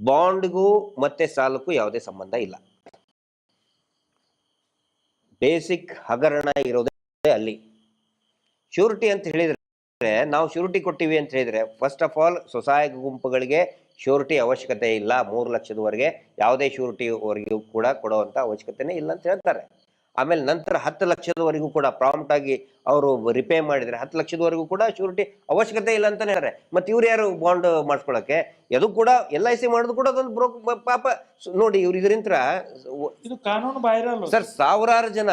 C: ಬಾಂಡ್ಗೂ ಮತ್ತೆ ಸಾಲಕ್ಕೂ ಯಾವುದೇ ಸಂಬಂಧ ಇಲ್ಲ. ಬೇಸಿಕ್ ಹಗರಣ ಇರೋದೇ ಅಲ್ಲಿ. ಶ್ಯೂರಿಟಿ ಅಂತ ಹೇಳಿದ್ರೆ, ನಾವು ಶ್ಯೂರಿಟಿ ಕೊಟ್ಟಿವಿ ಅಂತ ಹೇಳಿದ್ರೆ, ಫಸ್ಟ್ ಆಫ್ ಆಲ್ ಸ್ವಸಹಾಯ ಗುಂಪುಗಳಿಗೆ ಶ್ಯೂರಿಟಿ ಅವಶ್ಯಕತೆ ಇಲ್ಲ. 3 ಲಕ್ಷದವರೆಗೆ ಯಾವುದೇ ಶ್ಯೂರಿಟಿವರೆಗೂ ಕೂಡ ಕೊಡುವಂಥ ಅವಶ್ಯಕತೆನೇ ಇಲ್ಲ ಅಂತ ಹೇಳ್ತಾರೆ. ಆಮೇಲೆ ನಂತರ 10 ಲಕ್ಷದವರೆಗೂ ಕೂಡ ಪ್ರಾಂಪ್ಟ್ ಆಗಿ ಅವರು ರಿಪೇ ಮಾಡಿದರೆ 10 ಲಕ್ಷದವರೆಗೂ ಕೂಡ ಶ್ಯೂರಿಟಿ ಅವಶ್ಯಕತೆ ಇಲ್ಲ ಅಂತಾನೆ ಹೇಳ್ತಾರೆ. ಮತ್ತೆ ಇವ್ರು ಯಾರು ಬಾಂಡ್ ಮಾಡಿಸ್ಕೊಳಕ್ಕೆ? ಅದು ಕೂಡ LIC ಮಾಡೋದು ಕೂಡ ಅದೊಂದು ಪಾಪ ನೋಡಿ. ಇವ್ರು ಇದರಿಂದ
B: ಇದು ಕಾನೂನು ಬಾಹಿರ
C: ಸರ್. ಸಾವಿರಾರು ಜನ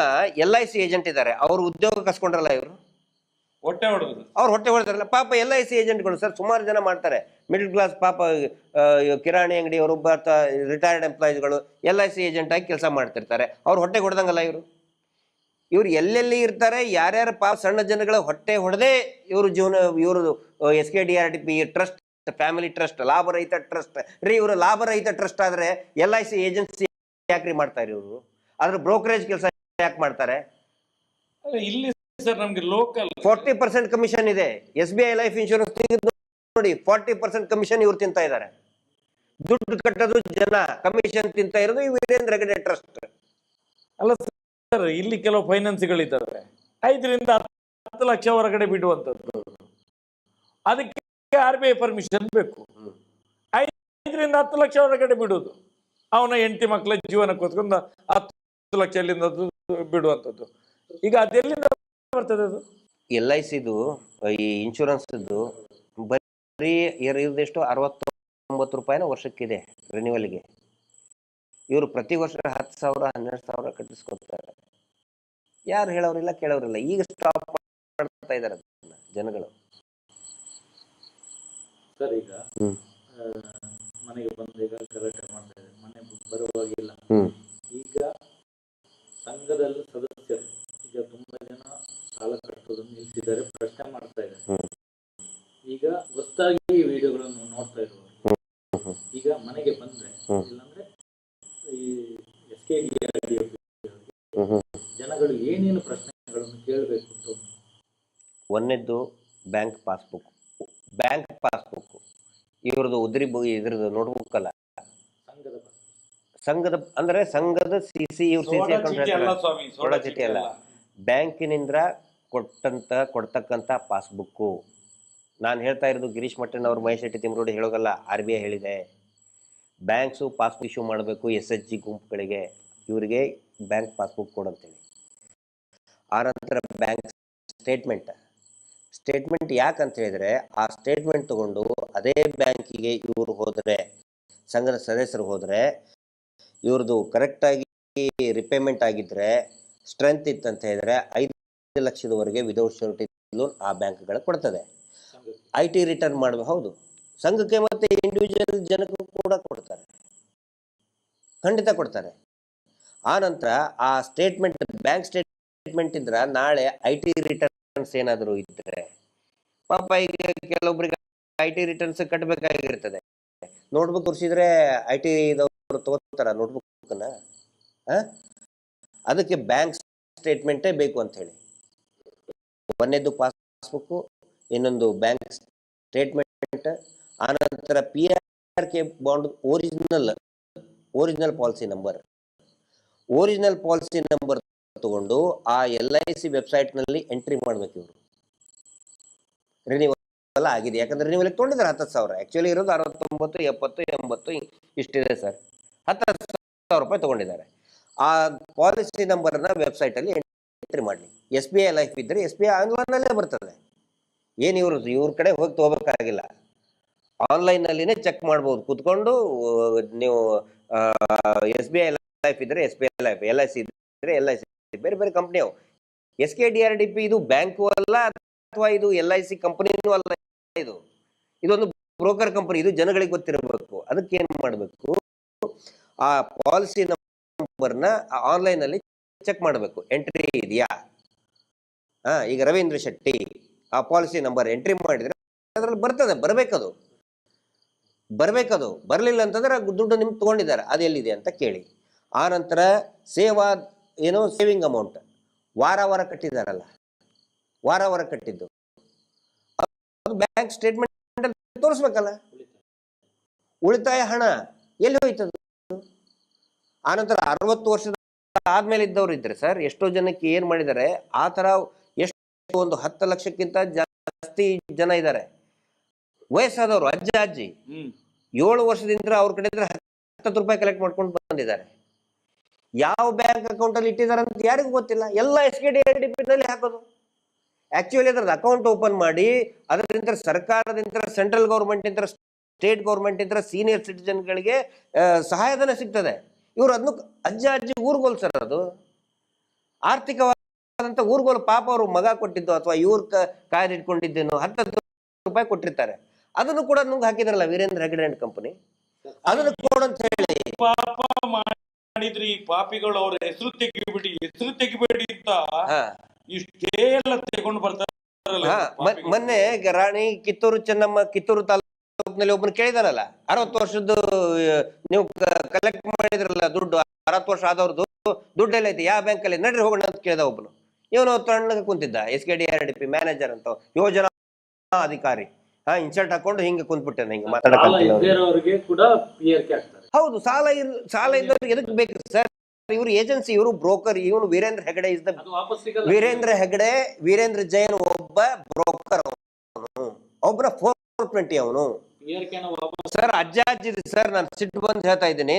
C: LIC ಏಜೆಂಟ್ ಇದ್ದಾರೆ, ಅವ್ರು ಉದ್ಯೋಗ ಕಸ್ಕೊಂಡ್ರಲ್ಲ, ಇವರು
B: ಹೊಟ್ಟೆ ಹೊಡೆದ್ರು,
C: ಅವ್ರು ಹೊಟ್ಟೆ ಹೊಡೆದಾರಲ್ಲ ಪಾಪ. LIC ಏಜೆಂಟ್ಗಳು ಸರ್ ಸುಮಾರು ಜನ ಮಾಡ್ತಾರೆ. ಮಿಡಲ್ ಕ್ಲಾಸ್ ಪಾಪ ಕಿರಾಣಿ ಅಂಗಡಿ ಅವರು ರಿಟೈರ್ಡ್ ಎಂಪ್ಲಾಯೀಸ್ಗಳು LIC ಏಜೆಂಟ್ ಆಗಿ ಕೆಲಸ ಮಾಡ್ತಿರ್ತಾರೆ. ಅವ್ರು ಹೊಟ್ಟೆ ಹೊಡೆದಂಗಲ್ಲ ಇವ್ರು ಎಲ್ಲೆಲ್ಲಿ ಇರ್ತಾರೆ, ಯಾರ್ಯಾರ ಪಾಪ ಸಣ್ಣ ಜನಗಳ ಹೊಟ್ಟೆ ಹೊಡೆದೇ ಇವರು ಜೀವನ. ಇವರು SKDRDP ಟ್ರಸ್ಟ್, ಫ್ಯಾಮಿಲಿ ಟ್ರಸ್ಟ್, ಲಾಭರಹಿತ ಟ್ರಸ್ಟ್ ರೀ. ಇವರು ಲಾಭರಹಿತ ಟ್ರಸ್ಟ್ ಆದ್ರೆ LIC ಏಜೆನ್ಸಿ ಯಾಕ್ರಿ ಮಾಡ್ತಾರೆ? ಇವರು ಅದ್ರ ಬ್ರೋಕರೇಜ್ ಕೆಲಸ ಯಾಕೆ ಮಾಡ್ತಾರೆ?
B: ಇಲ್ಲಿ ಸರ್ ನಮ್ಗೆ ಲೋಕಲ್
C: 40% ಕಮಿಷನ್ ಇದೆ. SBI ಲೈಫ್ ಇನ್ಶೂರೆನ್ಸ್ ನೋಡಿ, 40% ಕಮಿಷನ್ ಇವ್ರು ತಿಂತಾ ಇದ್ದಾರೆ. ದುಡ್ಡು ಕಟ್ಟೋದು ಜನ, ಕಮಿಷನ್ ತಿಂತಾ ಇರೋದು ಈ ವೀರೇಂದ್ರ ಹೆಗಡೆ ಟ್ರಸ್ಟ್.
B: ಅಲ್ಲ ಸರ್, ಇಲ್ಲಿ ಕೆಲವು ಫೈನಾನ್ಸ್ಗಳಿದ್ದಾವೆ 5 ರಿಂದ 10 ಲಕ್ಷ ಹೊರಗಡೆ ಬಿಡುವಂಥದ್ದು. ಅದಕ್ಕೆ RBI ಪರ್ಮಿಷನ್ ಬೇಕು. 5 ರಿಂದ 10 ಲಕ್ಷ ಹೊರಗಡೆ ಬಿಡುವುದು, ಅವನ ಹೆಂಡತಿ ಮಕ್ಕಳ ಜೀವನಕ್ಕೋಸ್ಕರ 10 ಲಕ್ಷ ಅಲ್ಲಿಂದ ಬಿಡುವಂಥದ್ದು. ಈಗ ಅದೆಲ್ಲಿಂದ ಬರ್ತದೆ? ಅದು
C: LICದು ಈ ಇನ್ಶೂರೆನ್ಸ್ ಬರೀ ಇರೋದೆಷ್ಟು 69 ರೂಪಾಯಿನ ವರ್ಷಕ್ಕಿದೆ ರಿನ್ಯೂವಲ್ಗೆ. ಇವರು ಪ್ರತಿ ವರ್ಷ 10,000 12,000 ಕಟ್ಟಿಸ್ಕೊತಾರೆ. ಯಾರು ಹೇಳೋರಿಲ್ಲ ಕೇಳೋರಿಲ್ಲ. ಈಗ ಸ್ಟಾಪ್ ಮಾಡ್ತಾ ಇದ್ದಾರೆ ಜನಗಳು.
A: ಸರ್ ಈಗ ಮನೆಗೆ ಬಂದು ಈಗ ಗಲಾಟೆ ಮಾಡ್ತಾ ಇದ್ದಾರೆ, ಮನೆ ಬರುವಾಗಿಲ್ಲ. ಈಗ ಸಂಘದಲ್ಲಿ ಸದಸ್ಯರು ಈಗ ತುಂಬಾ ಜನ ಸಾಲ ಕಟ್ಟೋದನ್ನು ನಿಲ್ಲಿಸಿದ್ದಾರೆ, ಪ್ರಶ್ನೆ ಮಾಡ್ತಾ ಇದ್ದಾರೆ. ಈಗ ಹೊಸದಾಗಿ ಈ ವಿಡಿಯೋಗಳನ್ನು ನೋಡ್ತಾ ಇರುವವರು ಈಗ ಮನೆಗೆ ಬಂದ್ರೆ, ಇಲ್ಲಾಂದ್ರೆ ಈ SKDRDF ಜನಗಳು ಏನೇನು ಪ್ರಶ್ನೆಗಳನ್ನು ಕೇಳಬೇಕು ಅಂತ.
C: ಒಂದನೇದ್ದು ಬ್ಯಾಂಕ್ ಪಾಸ್ಬುಕ್. ಇವ್ರದ್ದು ಇದ್ರದ್ದು ನೋಟ್ಬುಕ್ ಅಲ್ಲ, ಸಂಘದ ಅಂದ್ರೆ ಸಂಘದ CC ಸೋಡಾ ಚೀಟಿ ಅಲ್ಲ, ಬ್ಯಾಂಕಿನಿಂದ ಕೊಡ್ತಕ್ಕಂಥ ಪಾಸ್ಬುಕ್ಕು. ನಾನು ಹೇಳ್ತಾ ಇರೋದು ಗಿರೀಶ್ ಮಟ್ಟನ್ ಅವರು, ಮಹೇಶ್ ಶೆಟ್ಟಿ ತಿಮ್ರೋಡಿ ಹೇಳೋಗಲ್ಲ, RBI ಹೇಳಿದೆ. ಬ್ಯಾಂಕ್ಸು ಪಾಸ್ಬುಕ್ ಇಶ್ಯೂ ಮಾಡಬೇಕು SHG ಗುಂಪುಗಳಿಗೆ, ಇವರಿಗೆ ಬ್ಯಾಂಕ್ ಪಾಸ್ಬುಕ್ ಕೊಡಂತೇಳಿ. ಆನಂತರ ಬ್ಯಾಂಕ್ ಸ್ಟೇಟ್ಮೆಂಟ್ ಯಾಕಂತ ಹೇಳಿದ್ರೆ, ಆ ಸ್ಟೇಟ್ಮೆಂಟ್ ತಗೊಂಡು ಅದೇ ಬ್ಯಾಂಕಿಗೆ ಇವರು ಹೋದರೆ, ಸಂಘದ ಸದಸ್ಯರು ಹೋದರೆ, ಇವ್ರದ್ದು ಕರೆಕ್ಟಾಗಿ ರಿಪೇಮೆಂಟ್ ಆಗಿದ್ರೆ, ಸ್ಟ್ರೆಂತ್ ಇತ್ತಂತ ಹೇಳಿದ್ರೆ 5 ಲಕ್ಷದವರೆಗೆ ವಿದೌಟ್ ಶ್ಯೂರಿಟಿ ಲೋನ್ ಆ ಬ್ಯಾಂಕ್ಗಳು ಕೊಡ್ತದೆ. IT ರಿಟರ್ನ್ ಮಾಡಬೇಕು. ಹೌದು, ಸಂಘಕ್ಕೆ ಮತ್ತೆ ಇಂಡಿವಿಜುವಲ್ ಜನಕ್ಕೂ ಕೂಡ ಕೊಡ್ತಾರೆ, ಖಂಡಿತ ಕೊಡ್ತಾರೆ. ಆ ನಂತರ ಆ ಸ್ಟೇಟ್ಮೆಂಟ್, ಬ್ಯಾಂಕ್ ಸ್ಟೇಟ್ಮೆಂಟ್ ಇದ್ರೆ ನಾಳೆ IT ರಿಟರ್ನ್ಸ್ ಏನಾದರೂ ಇದ್ರೆ ಪಾಪ ಈಗ ಕೆಲವೊಬ್ರಿಗೆ IT ರಿಟರ್ನ್ಸ್ ಕಟ್ಟಬೇಕಾಗಿರ್ತದೆ. ನೋಟ್ಬುಕ್ ತೋರಿಸಿದ್ರೆ IT ದವರು ತಗೋತಾರ ನೋಟ್ಬುಕ್ನ? ಅದಕ್ಕೆ ಬ್ಯಾಂಕ್ ಸ್ಟೇಟ್ಮೆಂಟೇ ಬೇಕು ಅಂತ ಹೇಳಿ. ಒಂದೇದು ಪಾಸ್ಬುಕ್, ಇನ್ನೊಂದು ಬ್ಯಾಂಕ್ ಸ್ಟೇಟ್ಮೆಂಟ್, ಆನಂತರ PRK bond original policy number ತಗೊಂಡು ಆ LIC ವೆಬ್ಸೈಟ್ನಲ್ಲಿ ಎಂಟ್ರಿ ಮಾಡ್ಬೇಕು. ಇವರು ರಿನಿವಲ್ ಆಗಿದೆ, ಯಾಕಂದ್ರೆ ರಿನಿವಲ್ ತೊಗೊಂಡಿದ್ದಾರೆ 10,000. ಆಕ್ಚುಲಿ ಇರೋದು 69, 70, 80 ಇಷ್ಟಿದೆ ಸರ್. 10,000 ರೂಪಾಯಿ ತಗೊಂಡಿದ್ದಾರೆ. ಆ ಪಾಲಿಸಿ ನಂಬರ್ನ ವೆಬ್ಸೈಟ್ ಅಲ್ಲಿ ಎಂಟ್ರಿ ಮಾಡಲಿ. SBI ಲೈಫ್ ಇದ್ರೆ SBI ಆನ್ಲೈನಲ್ಲೇ ಬರ್ತದೆ. ಏನು ಇವ್ರ ಕಡೆ ಹೋಗಿ ತಗೋಬೇಕಾಗಿಲ್ಲ, ಆನ್ಲೈನಲ್ಲಿನೇ ಚೆಕ್ ಮಾಡ್ಬೋದು ಕೂತ್ಕೊಂಡು. ನೀವು SBI ಲೈಫ್ ಇದ್ರೆ SBI ಲೈಫ್, LIC ಇದ್ರೆ LIC, ಬೇರೆ ಬೇರೆ ಕಂಪ್ನಿ ಅವು. SKDRDP ಇದು ಬ್ಯಾಂಕು ಅಲ್ಲ, ಅಥವಾ ಇದು LIC ಕಂಪನಿನೂ ಅಲ್ಲ. ಇದೊಂದು ಬ್ರೋಕರ್ ಕಂಪನಿ. ಇದು ಜನಗಳಿಗೆ ಗೊತ್ತಿರಬೇಕು. ಅದಕ್ಕೆ ಏನ್ ಮಾಡಬೇಕು, ಆ ಪಾಲಿಸಿ ನಂಬರ್ನ ಆನ್ಲೈನ್ ಅಲ್ಲಿ ಚೆಕ್ ಮಾಡಬೇಕು, ಎಂಟ್ರಿ ಇದೆಯಾ. ಈಗ ರವೀಂದ್ರ ಶೆಟ್ಟಿ ಆ ಪಾಲಿಸಿ ನಂಬರ್ ಎಂಟ್ರಿ ಮಾಡಿದ್ರೆ ಅದ್ರಲ್ಲಿ ಬರ್ತದೆ, ಬರ್ಬೇಕದು. ಬರ್ಲಿಲ್ಲ ಅಂತಂದ್ರೆ ದುಡ್ಡು ನಿಮ್ಗೆ ತಗೊಂಡಿದ್ದಾರೆ, ಅದು ಎಲ್ಲಿದೆ ಅಂತ ಕೇಳಿ. ಆ ನಂತರ ಸೇವಿಂಗ್ ಅಮೌಂಟ್ ವಾರ ಕಟ್ಟಿದಾರಲ್ಲ, ವಾರ ಕಟ್ಟಿದ್ದು ಅದು ಬ್ಯಾಂಕ್ ಸ್ಟೇಟ್ಮೆಂಟ್ ತೋರಿಸ್ಬೇಕಲ್ಲ. ಉಳಿತಾಯ ಹಣ ಎಲ್ಲಿ ಹೋಯ್ತದು? ಆನಂತರ 60 ವರ್ಷದ ಆದ್ಮೇಲೆ ಇದ್ದವ್ರು ಇದ್ರೆ ಸರ್, ಎಷ್ಟೋ ಜನಕ್ಕೆ ಏನ್ ಮಾಡಿದ್ದಾರೆ, ಆ ತರ ಎಷ್ಟು ಒಂದು 10 ಲಕ್ಷಕ್ಕಿಂತ ಜಾಸ್ತಿ ಜನ ಇದ್ದಾರೆ ವಯಸ್ಸಾದವರು, ಅಜ್ಜಿ 7 ವರ್ಷದಿಂದ ಅವ್ರ ಕಡೆ 10 ರೂಪಾಯಿ ಕಲೆಕ್ಟ್ ಮಾಡ್ಕೊಂಡು ಬಂದಿದ್ದಾರೆ. ಯಾವ ಬ್ಯಾಂಕ್ ಅಕೌಂಟ್ ಅಲ್ಲಿ ಇಟ್ಟಿದ್ದಾರೆ ಅಂತ ಯಾರಿಗೂ ಗೊತ್ತಿಲ್ಲ. ಎಲ್ಲ SKDRDP ನಲ್ಲಿ ಹಾಕೋದು. ಆಕ್ಚುಲಿ ಅದ್ರದ್ದು ಅಕೌಂಟ್ ಓಪನ್ ಮಾಡಿ ಅದರಿಂದ ಸರ್ಕಾರದಿಂದ, ಸೆಂಟ್ರಲ್ ಗೌರ್ಮೆಂಟ್ ಇಂದ, ಸ್ಟೇಟ್ ಗೌರ್ಮೆಂಟ್ ಇಂದ ಸೀನಿಯರ್ ಸಿಟಿಜನ್ಗಳಿಗೆ ಸಹಾಯಧನ ಸಿಗ್ತದೆ. ಇವ್ರು ಅದನ್ನು ಅಜ್ಜಿ ಊರ್ಗೋಲ್ ಸರ್, ಅದು ಆರ್ಥಿಕವಾದಂತ ಊರ್ಗೋಲ್. ಪಾಪ ಅವರು ಮಗ ಕೊಟ್ಟಿದ್ದು ಅಥವಾ ಇವ್ರ ಕಾಯ್ದಿಟ್ಕೊಂಡಿದ್ದೇನೋ 10 ರೂಪಾಯಿ ಕೊಟ್ಟಿರ್ತಾರೆ. ಅದನ್ನು ಕೂಡ ನುಂಗ್ ಹಾಕಿದ್ರಲ್ಲ ವೀರೇಂದ್ರ ಹೆಗಡೆ ಅಂಡ್ ಕಂಪನಿ. ಅದನ್ನು ಕೊಡಂತ ಹೇಳಿ
B: ಪಾಪ ಮಾಡಿದ್ರಿ ಪಾಪಿಗಳು. ಅವ್ರ ಹೆಸರು ತೆಗಿಬೇಡಿ ಅಂತ ಇಷ್ಟೆಲ್ಲ ತಗೊಂಡು ಬರ್ತಾರೆ.
C: ಮೊನ್ನೆ ರಾಣಿ ಕಿತ್ತೂರು ಚೆನ್ನಮ್ಮ, ಕಿತ್ತೂರು ತಾಲೂಕಿನಲ್ಲಿ ಒಬ್ಬನು ಕೇಳಿದಾನಲ್ಲ, 60 ವರ್ಷದ್ದು ನೀವು ಕಲೆಕ್ಟ್ ಮಾಡಿದ್ರಲ್ಲ ದುಡ್ಡು, 60 ವರ್ಷ ಆದವ್ರದ್ದು ದುಡ್ಡು ಎಲ್ಲ ಐತಿ, ಯಾವ ಬ್ಯಾಂಕ್ ಅಲ್ಲಿ ನಡ್ರಿ ಹೋಗೋಣ ಅಂತ ಕೇಳಿದ ಒಬ್ಬನು. ಇವನು ತಣ್ಣಗೆ ಕುಂತಿದ್ದ, SKDRDP ಮ್ಯಾನೇಜರ್ ಅಂತ, ಯೋಜನಾ ಅಧಿಕಾರಿ. ಇನ್ಸಲ್ಟ್ ಹಾಕೊಂಡು ಹಿಂಗೆ ಕುಂತ್ಬಿಟ್ಟೆ, ಹಿಂಗೆ ಹೌದು. ಸಾಲ ಇದ್ದವ್ರಿಗೆ ಎದಕ್ ಬೇಕು ಸರ್? ಇವ್ರು ಏಜೆನ್ಸಿ, ಇವರು ಬ್ರೋಕರ್. ಇವನು ವೀರೇಂದ್ರ ಹೆಗಡೆ ಇಸ್ ದ ವೀರೇಂದ್ರ ಜೈನ್ ಒಬ್ಬ ಬ್ರೋಕರ್. ಒಬ್ಬರ 420 ಅವನು ಸರ್. ಅಜ್ಜಿ ಸರ್, ನಾನು ಸಿಟ್ಟು ಬಂದು ಹೇಳ್ತಾ ಇದ್ದೀನಿ.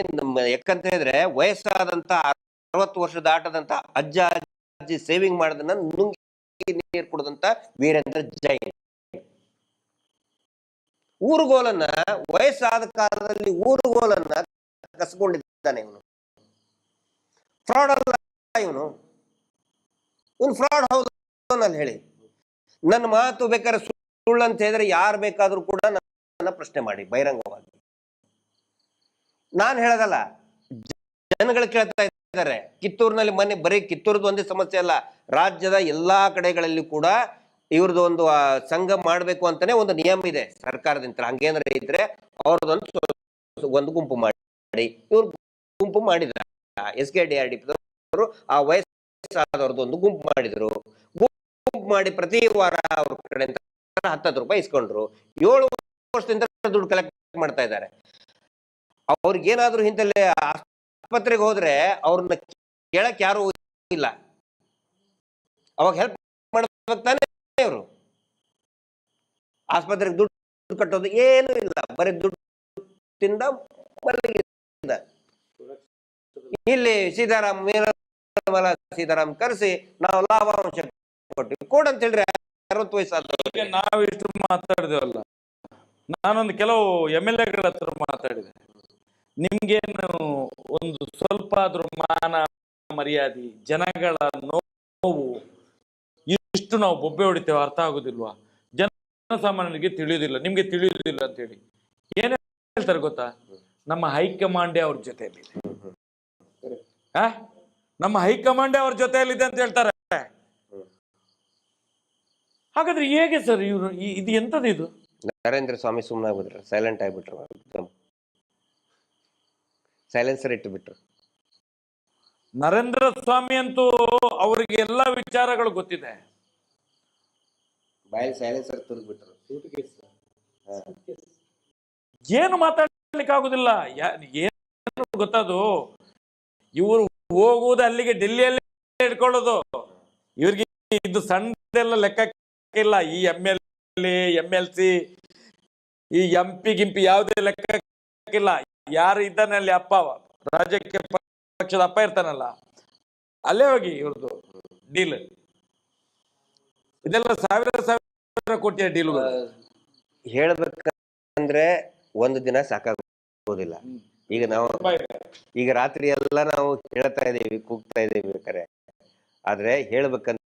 C: ಯಾಕಂತ ಹೇಳಿದ್ರೆ ವಯಸ್ಸಾದಂತ 60 ವರ್ಷ ದಾಟದಂತ ಅಜ್ಜಿ ಸೇವಿಂಗ್ ಮಾಡೋದನ್ನ ನುಂಗಿ ನೀರು ಕುಡದಂತ ವೀರೇಂದ್ರ ಜೈನ್ ಊರುಗೋಲನ್ನ, ವಯಸ್ಸಾದ ಕಾಲದಲ್ಲಿ ಊರುಗೋಲನ್ನ ಕಸ್ಕೊಂಡಿದ್ದಾನೆ ಇವನು. ಫ್ರಾಡ್ ಅಲ್ಲ ಇವನು ಫ್ರಾಡ್ ಹೌದು ನಾನು ಹೇಳಿ. ನನ್ನ ಮಾತು ಬೇಕಾದ್ರೆ ಸುಳ್ಳು ಅಂತ ಹೇಳಿದ್ರೆ ಯಾರು ಬೇಕಾದ್ರೂ ಕೂಡ ನನ್ನ ಪ್ರಶ್ನೆ ಮಾಡಿ ಬಹಿರಂಗವಾಗಿ. ನಾನು ಹೇಳೋದಲ್ಲ, ಜನಗಳು ಕೇಳ್ತಾ ಇದ್ದಾರೆ. ಕಿತ್ತೂರಿನಲ್ಲಿ ಮೊನ್ನೆ ಬರೀ ಕಿತ್ತೂರದ್ದು ಒಂದೇ ಸಮಸ್ಯೆ ಅಲ್ಲ, ರಾಜ್ಯದ ಎಲ್ಲಾ ಕಡೆಗಳಲ್ಲಿ ಕೂಡ ಇವ್ರದ್ದು ಒಂದು ಸಂಘ ಮಾಡ್ಬೇಕು ಅಂತಾನೆ ಒಂದು ನಿಯಮ ಇದೆ ಸರ್ಕಾರದಿಂದ. ಹಂಗೇನಾರ ಇದ್ರೆ ಅವ್ರದೊಂದು ಗುಂಪು ಮಾಡಿ, ಇವ್ರು ಗುಂಪು ಮಾಡಿದ್ರ. SKDRDP ಆ ವಯಸ್ಸಾದವ್ರದ್ದು ಒಂದು ಗುಂಪು ಮಾಡಿದ್ರು. ಗುಂಪು ಮಾಡಿ ಪ್ರತಿ ವಾರ ಅವ್ರ ಕಡೆಯಿಂದ 10 ರೂಪಾಯಿ ಇಸ್ಕೊಂಡ್ರು. 7 ವರ್ಷದಿಂದ ದುಡ್ಡು ಕಲೆಕ್ಟ್ ಮಾಡ್ತಾ ಇದ್ದಾರೆ. ಅವ್ರಿಗೇನಾದ್ರೂ ಹಿಂದಲ್ಲೇ ಆಸ್ಪತ್ರೆಗೆ ಹೋದ್ರೆ ಅವ್ರನ್ನ ಕೇಳಕ್ ಯಾರು ಇಲ್ಲ. ಅವಾಗ ಹೆಲ್ಪ್ ಮಾಡ್ಬೇಕು ತಾನೆ ಅವರು. ಆಸ್ಪತ್ರೆಗೆ ದುಡ್ಡು ಕಟ್ಟೋದು ಏನು ಇಲ್ಲ, ಬರೀ ದುಡ್ಡು ತಿಂದ ಮಲಗಿದ. ಇಲ್ಲಿ ಸೀತಾರಾಮ್ ಕರೆಸಿ ನಾವು ಲಾಭಾಂಶ ಕೊಟ್ಟಿವಿ ಕೊಡಂತ ಹೇಳ್ರಿ. 60 ವಯಸ್ಸಾದ
B: ನಾವಿಷ್ಟು ಮಾತಾಡಿದೇವಲ್ಲ, ನಾನೊಂದು ಕೆಲವು MLAಗಳ ಹತ್ರ ಮಾತಾಡಿದೆ. ನಿಮ್ಗೇನು ಒಂದು ಸ್ವಲ್ಪ ಆದ್ರೂ ಮಾನ ಮರ್ಯಾದೆ, ಜನಗಳ ನೋವು, ಇಷ್ಟು ನಾವು ಬೊಬ್ಬೆ ಹೊಡಿತೇವೆ ಅರ್ಥ ಆಗುದಿಲ್ವಾ? ಜನಸಾಮಾನ್ಯರಿಗೆ ತಿಳಿಯುವುದಿಲ್ಲ, ನಿಮ್ಗೆ ತಿಳಿಯುವುದಿಲ್ಲ ಅಂತ ಹೇಳಿ ಏನ್ ಹೇಳ್ತಾರೆ ಗೊತ್ತಾ? ನಮ್ಮ ಹೈಕಮಾಂಡೇ ಅವ್ರ ಜೊತೆಯಲ್ಲಿದೆ, ನಮ್ಮ ಹೈಕಮಾಂಡೇ ಅವ್ರ ಜೊತೆಯಲ್ಲಿದೆ ಅಂತ ಹೇಳ್ತಾರೆ. ಹಾಗಾದ್ರೆ ಹೇಗೆ ಸರ್ ಇವರು? ಇದು ಎಂತದ್ದು? ಇದು
C: ನರೇಂದ್ರ ಸ್ವಾಮಿ ಸುಮ್ಮನೆ ಆಗ್ಬಿಟ್ರು, ಸೈಲೆಂಟ್ ಆಗಿಬಿಟ್ರು, ಸೈಲೆನ್ಸರ್ ಇಟ್ಟುಬಿಟ್ರು.
B: ನರೇಂದ್ರ ಸ್ವಾಮಿ ಅಂತೂ ಅವರಿಗೆ ಎಲ್ಲ ವಿಚಾರಗಳು ಗೊತ್ತಿದೆ.
C: ಬಾಯಲ್ಲಿ ಸೈಲೆನ್ಸರ್ ತುರ್ಬಿಟ್ರು.
B: ಏನು ಮಾತಾಡ್ಲಿಕ್ಕೆ ಆಗುದಿಲ್ಲ. ಏನು ಗೊತ್ತದು, ಇವರು ಹೋಗುವುದು ಅಲ್ಲಿಗೆ ಡೆಲ್ಲಿಯಲ್ಲಿ ಇಟ್ಕೊಳ್ಳೋದು. ಇವ್ರಿಗೆ ಇದು ಸಣ್ಣದೆಲ್ಲ ಲೆಕ್ಕಕ್ಕಿಲ್ಲ. ಈ MLC ಈ MP ಗಿಂಪಿ ಯಾವುದೇ ಲೆಕ್ಕಕ್ಕಿಲ್ಲ. ಯಾರು ಇದ್ದಾನೆ ಅಲ್ಲಿ ಅಪ್ಪ, ರಾಜಕೀಯ ಪಕ್ಷದ ಅಪ್ಪ ಇರ್ತಾನಲ್ಲ, ಅಲ್ಲೇ ಹೋಗಿ ಇವ್ರದ್ದು ಡೀಲ್. ಇದೆಲ್ಲ ಸಾವಿರ ಕೋಟಿಯ ಡೀಲ್ಗಳು.
C: ಹೇಳ್ಬೇಕಂದ್ರೆ ಒಂದು ದಿನ ಸಾಕಾಗೋದಿಲ್ಲ. ಈಗ ನಾವು ಈಗ ರಾತ್ರಿ ಎಲ್ಲ ನಾವು ಹೇಳ್ತಾ ಇದೀವಿ, ಕೂಗ್ತಾ ಇದೀವಿ ಬೇಕಾರೆ, ಆದ್ರೆ ಹೇಳ್ಬೇಕಂತ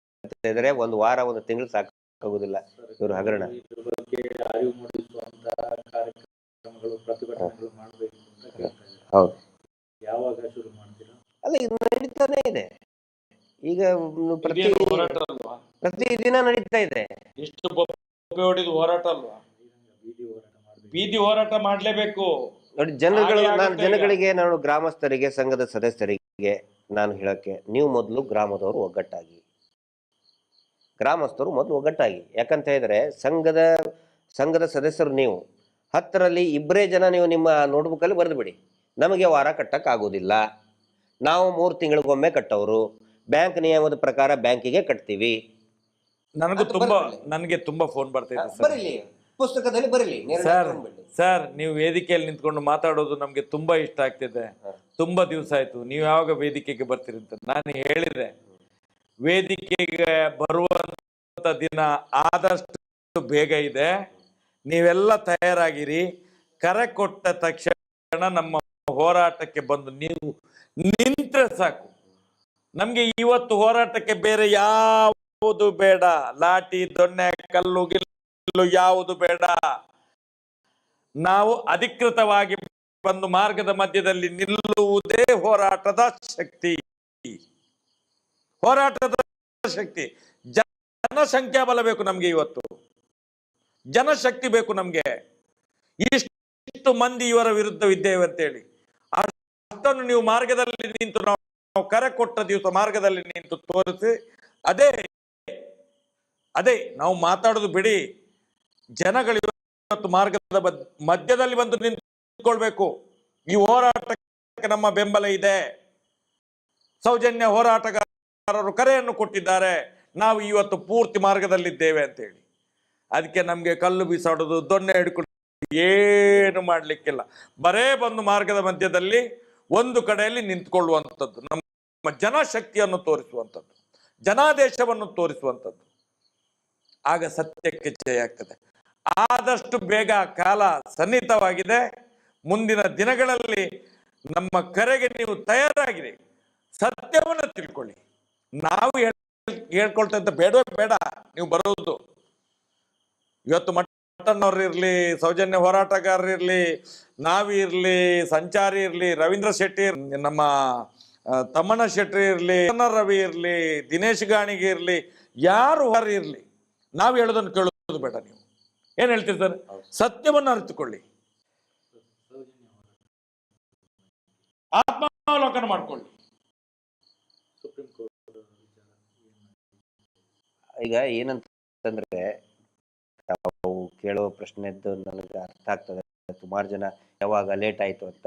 C: ಇದ್ರೆ ಒಂದು ವಾರ, ಒಂದು ತಿಂಗಳು ಸಾಕಾಗೋದಿಲ್ಲ ಇವ್ರ ಹಗರಣ.
A: ಇದ್ರ ಬಗ್ಗೆ ಅರಿವು ಮೂಡಿಸುವಂತ ಕಾರ್ಯಕ್ರಮಗಳು, ಪ್ರತಿಭಟನೆಗಳು ಮಾಡಬೇಕು ಅಂತ ಕೇಳ್ತಾ ಇದ್ದಾರೆ.
C: ಹೌದು.
A: ಯಾವಾಗ ಶುರು ಮಾಡ್ತೀರಾ?
C: ಅಲ್ಲ, ಇದು ನಡೀತಾನೆ ಇದೆ ಈಗ, ಪ್ರತಿ ದಿನ ನಡೀತಾ ಇದೆ.
B: ಎಷ್ಟು ಹೊಡೆದು ಹೋರಾಟ ಅಲ್ವಾ? ಬೀದಿ ಹೋರಾಟ ಮಾಡ್ಲೇಬೇಕು
C: ನೋಡಿ. ಜನಗಳಿಗೆ ನಾನು ಗ್ರಾಮಸ್ಥರಿಗೆ, ಸಂಘದ ಸದಸ್ಯರಿಗೆ ನಾನು ಹೇಳಕ್ಕೆ, ನೀವು ಮೊದಲು ಗ್ರಾಮದವರು ಒಗ್ಗಟ್ಟಾಗಿ, ಗ್ರಾಮಸ್ಥರು ಮೊದಲು ಒಗ್ಗಟ್ಟಾಗಿ. ಯಾಕಂತ ಹೇಳಿದ್ರೆ ಸಂಘದ ಸದಸ್ಯರು ನೀವು 10ರಲ್ಲಿ 2 ಜನ ನೀವು ನಿಮ್ಮ ನೋಟ್ಬುಕ್ಕಲ್ಲಿ ಬರೆದು ಬಿಡಿ, ನಮಗೆ ವಾರ ಕಟ್ಟಕ್ ಆಗೋದಿಲ್ಲ, ನಾವು 3 ತಿಂಗಳಿಗೊಮ್ಮೆ ಕಟ್ಟೋರು, ಬ್ಯಾಂಕ್ ನಿಯಮದ ಪ್ರಕಾರ ಬ್ಯಾಂಕಿಗೆ ಕಟ್ತೀವಿ.
B: ನನಗೆ ತುಂಬಾ ಫೋನ್ ಬರ್ತಾ
C: ಬರಲಿ, ಪುಸ್ತಕದಲ್ಲಿ ಬರಲಿ
B: ಸರ್. ನೀವು ವೇದಿಕೆಯಲ್ಲಿ ನಿಂತ್ಕೊಂಡು ಮಾತಾಡೋದು ನಮ್ಗೆ ತುಂಬಾ ಇಷ್ಟ ಆಗ್ತಿದೆ. ತುಂಬಾ ದಿವಸ ಆಯ್ತು, ನೀವು ಯಾವಾಗ ವೇದಿಕೆಗೆ ಬರ್ತೀರಿ ಅಂತ ನಾನು ಹೇಳಿದೆ. ವೇದಿಕೆಗೆ ಬರುವಂತ ದಿನ ಆದಷ್ಟು ಬೇಗ ಇದೆ. ನೀವೆಲ್ಲ ತಯಾರಾಗಿರಿ. ಕರೆ ಕೊಟ್ಟ ತಕ್ಷಣ ನಮ್ಮ ಹೋರಾಟಕ್ಕೆ ಬಂದು ನೀವು ನಿಂತ್ರೆ ಸಾಕು. ನಮ್ಗೆ ಇವತ್ತು ಹೋರಾಟಕ್ಕೆ ಬೇರೆ ಯಾವುದು ಬೇಡ. ಲಾಠಿ, ದೊಣ್ಣೆ, ಕಲ್ಲು, ಗಿಲ್ಲು ಯಾವುದು ಬೇಡ. ನಾವು ಅಧಿಕೃತವಾಗಿ ಬಂದು ಮಾರ್ಗದ ಮಧ್ಯದಲ್ಲಿ ನಿಲ್ಲುವುದೇ ಹೋರಾಟದ ಶಕ್ತಿ. ಹೋರಾಟದ ಶಕ್ತಿ. ಜನಸಂಖ್ಯಾ ಬಲ ಬೇಕು ನಮ್ಗೆ. ಇವತ್ತು ಜನಶಕ್ತಿ ಬೇಕು ನಮ್ಗೆ. ಇಷ್ಟು ಮಂದಿ ಇವರ ವಿರುದ್ಧವಿದ್ದೇವೆ ಅಂತೇಳಿ ಅಷ್ಟನ್ನು ನೀವು ಮಾರ್ಗದಲ್ಲಿ ನಿಂತು, ನಾವು ಕರೆ ಕೊಟ್ಟ ದಿವಸ ಮಾರ್ಗದಲ್ಲಿ ನಿಂತು ತೋರಿಸಿ. ಅದೇ ನಾವು ಮಾತಾಡೋದು ಬಿಡಿ. ಜನಗಳು ಇವತ್ತು ಮಾರ್ಗದ ಮಧ್ಯದಲ್ಲಿ ಬಂದು ನಿಂತ್ಕೊಳ್ಬೇಕು. ಈ ಹೋರಾಟಕ್ಕೆ ನಮ್ಮ ಬೆಂಬಲ ಇದೆ. ಸೌಜನ್ಯ ಹೋರಾಟಗಾರರು ಕರೆಯನ್ನು ಕೊಟ್ಟಿದ್ದಾರೆ. ನಾವು ಇವತ್ತು ಪೂರ್ತಿ ಮಾರ್ಗದಲ್ಲಿದ್ದೇವೆ ಅಂತೇಳಿ. ಅದಕ್ಕೆ ನಮ್ಗೆ ಕಲ್ಲು ಬೀಸಾಡೋದು, ದೊಣ್ಣೆ ಹಿಡ್ಕೊಂಡು ಏನು ಮಾಡ್ಲಿಕ್ಕಿಲ್ಲ. ಬರೇ ಬಂದು ಮಾರ್ಗದ ಮಧ್ಯದಲ್ಲಿ ಒಂದು ಕಡೆಯಲ್ಲಿ ನಿಂತ್ಕೊಳ್ಳುವಂಥದ್ದು, ನಮ್ಮ ಜನಶಕ್ತಿಯನ್ನು ತೋರಿಸುವಂಥದ್ದು, ಜನಾದೇಶವನ್ನು ತೋರಿಸುವಂಥದ್ದು. ಆಗ ಸತ್ಯಕ್ಕೆ ಜಯ ಆಗ್ತದೆ. ಆದಷ್ಟು ಬೇಗ ಕಾಲ ಸನ್ನಿಹಿತವಾಗಿದೆ. ಮುಂದಿನ ದಿನಗಳಲ್ಲಿ ನಮ್ಮ ಕರೆಗೆ ನೀವು ತಯಾರಾಗಿರಿ. ಸತ್ಯವನ್ನು ತಿಳ್ಕೊಳ್ಳಿ. ನಾವು ಹೇಳ್ಕೊಳ್ತಂತ ಬೇಡವೇ ಬೇಡ ನೀವು ಬರೋದು. ಇವತ್ತು ಮಟ್ಟಣ್ಣವ್ರು ಇರ್ಲಿ, ಸೌಜನ್ಯ ಹೋರಾಟಗಾರರು ಇರ್ಲಿ, ನಾವಿರ್ಲಿ, ಸಂಚಾರಿ ಇರ್ಲಿ, ರವೀಂದ್ರ ಶೆಟ್ಟಿ, ನಮ್ಮ ತಮ್ಮಣ್ಣ ಶೆಟ್ಟಿ ಇರ್ಲಿ, ರವಿ ಇರ್ಲಿ, ದಿನೇಶ್ ಗಾಣಿಗೆ ಇರ್ಲಿ, ಯಾರು ಹೊರ ಇರ್ಲಿ, ನಾವು ಹೇಳೋದನ್ನು ಕೇಳೋದು ಬೇಡ. ನೀವು ಏನ್ ಹೇಳ್ತೀರಿ ಸರ್? ಸತ್ಯವನ್ನು ಅರಿತುಕೊಳ್ಳಿ, ಆತ್ಮಾವಲೋಕನ ಮಾಡ್ಕೊಳ್ಳಿ.
A: ಸುಪ್ರೀಂ ಕೋರ್ಟ್
C: ಈಗ ಏನಂತಂದ್ರೆ, ತಾವು ಕೇಳೋ ಪ್ರಶ್ನೆದ್ದು ನನಗೆ ಅರ್ಥ ಆಗ್ತದೆ. ಸುಮಾರು ಜನ ಯಾವಾಗ ಲೇಟ್ ಆಯ್ತು ಅಂತ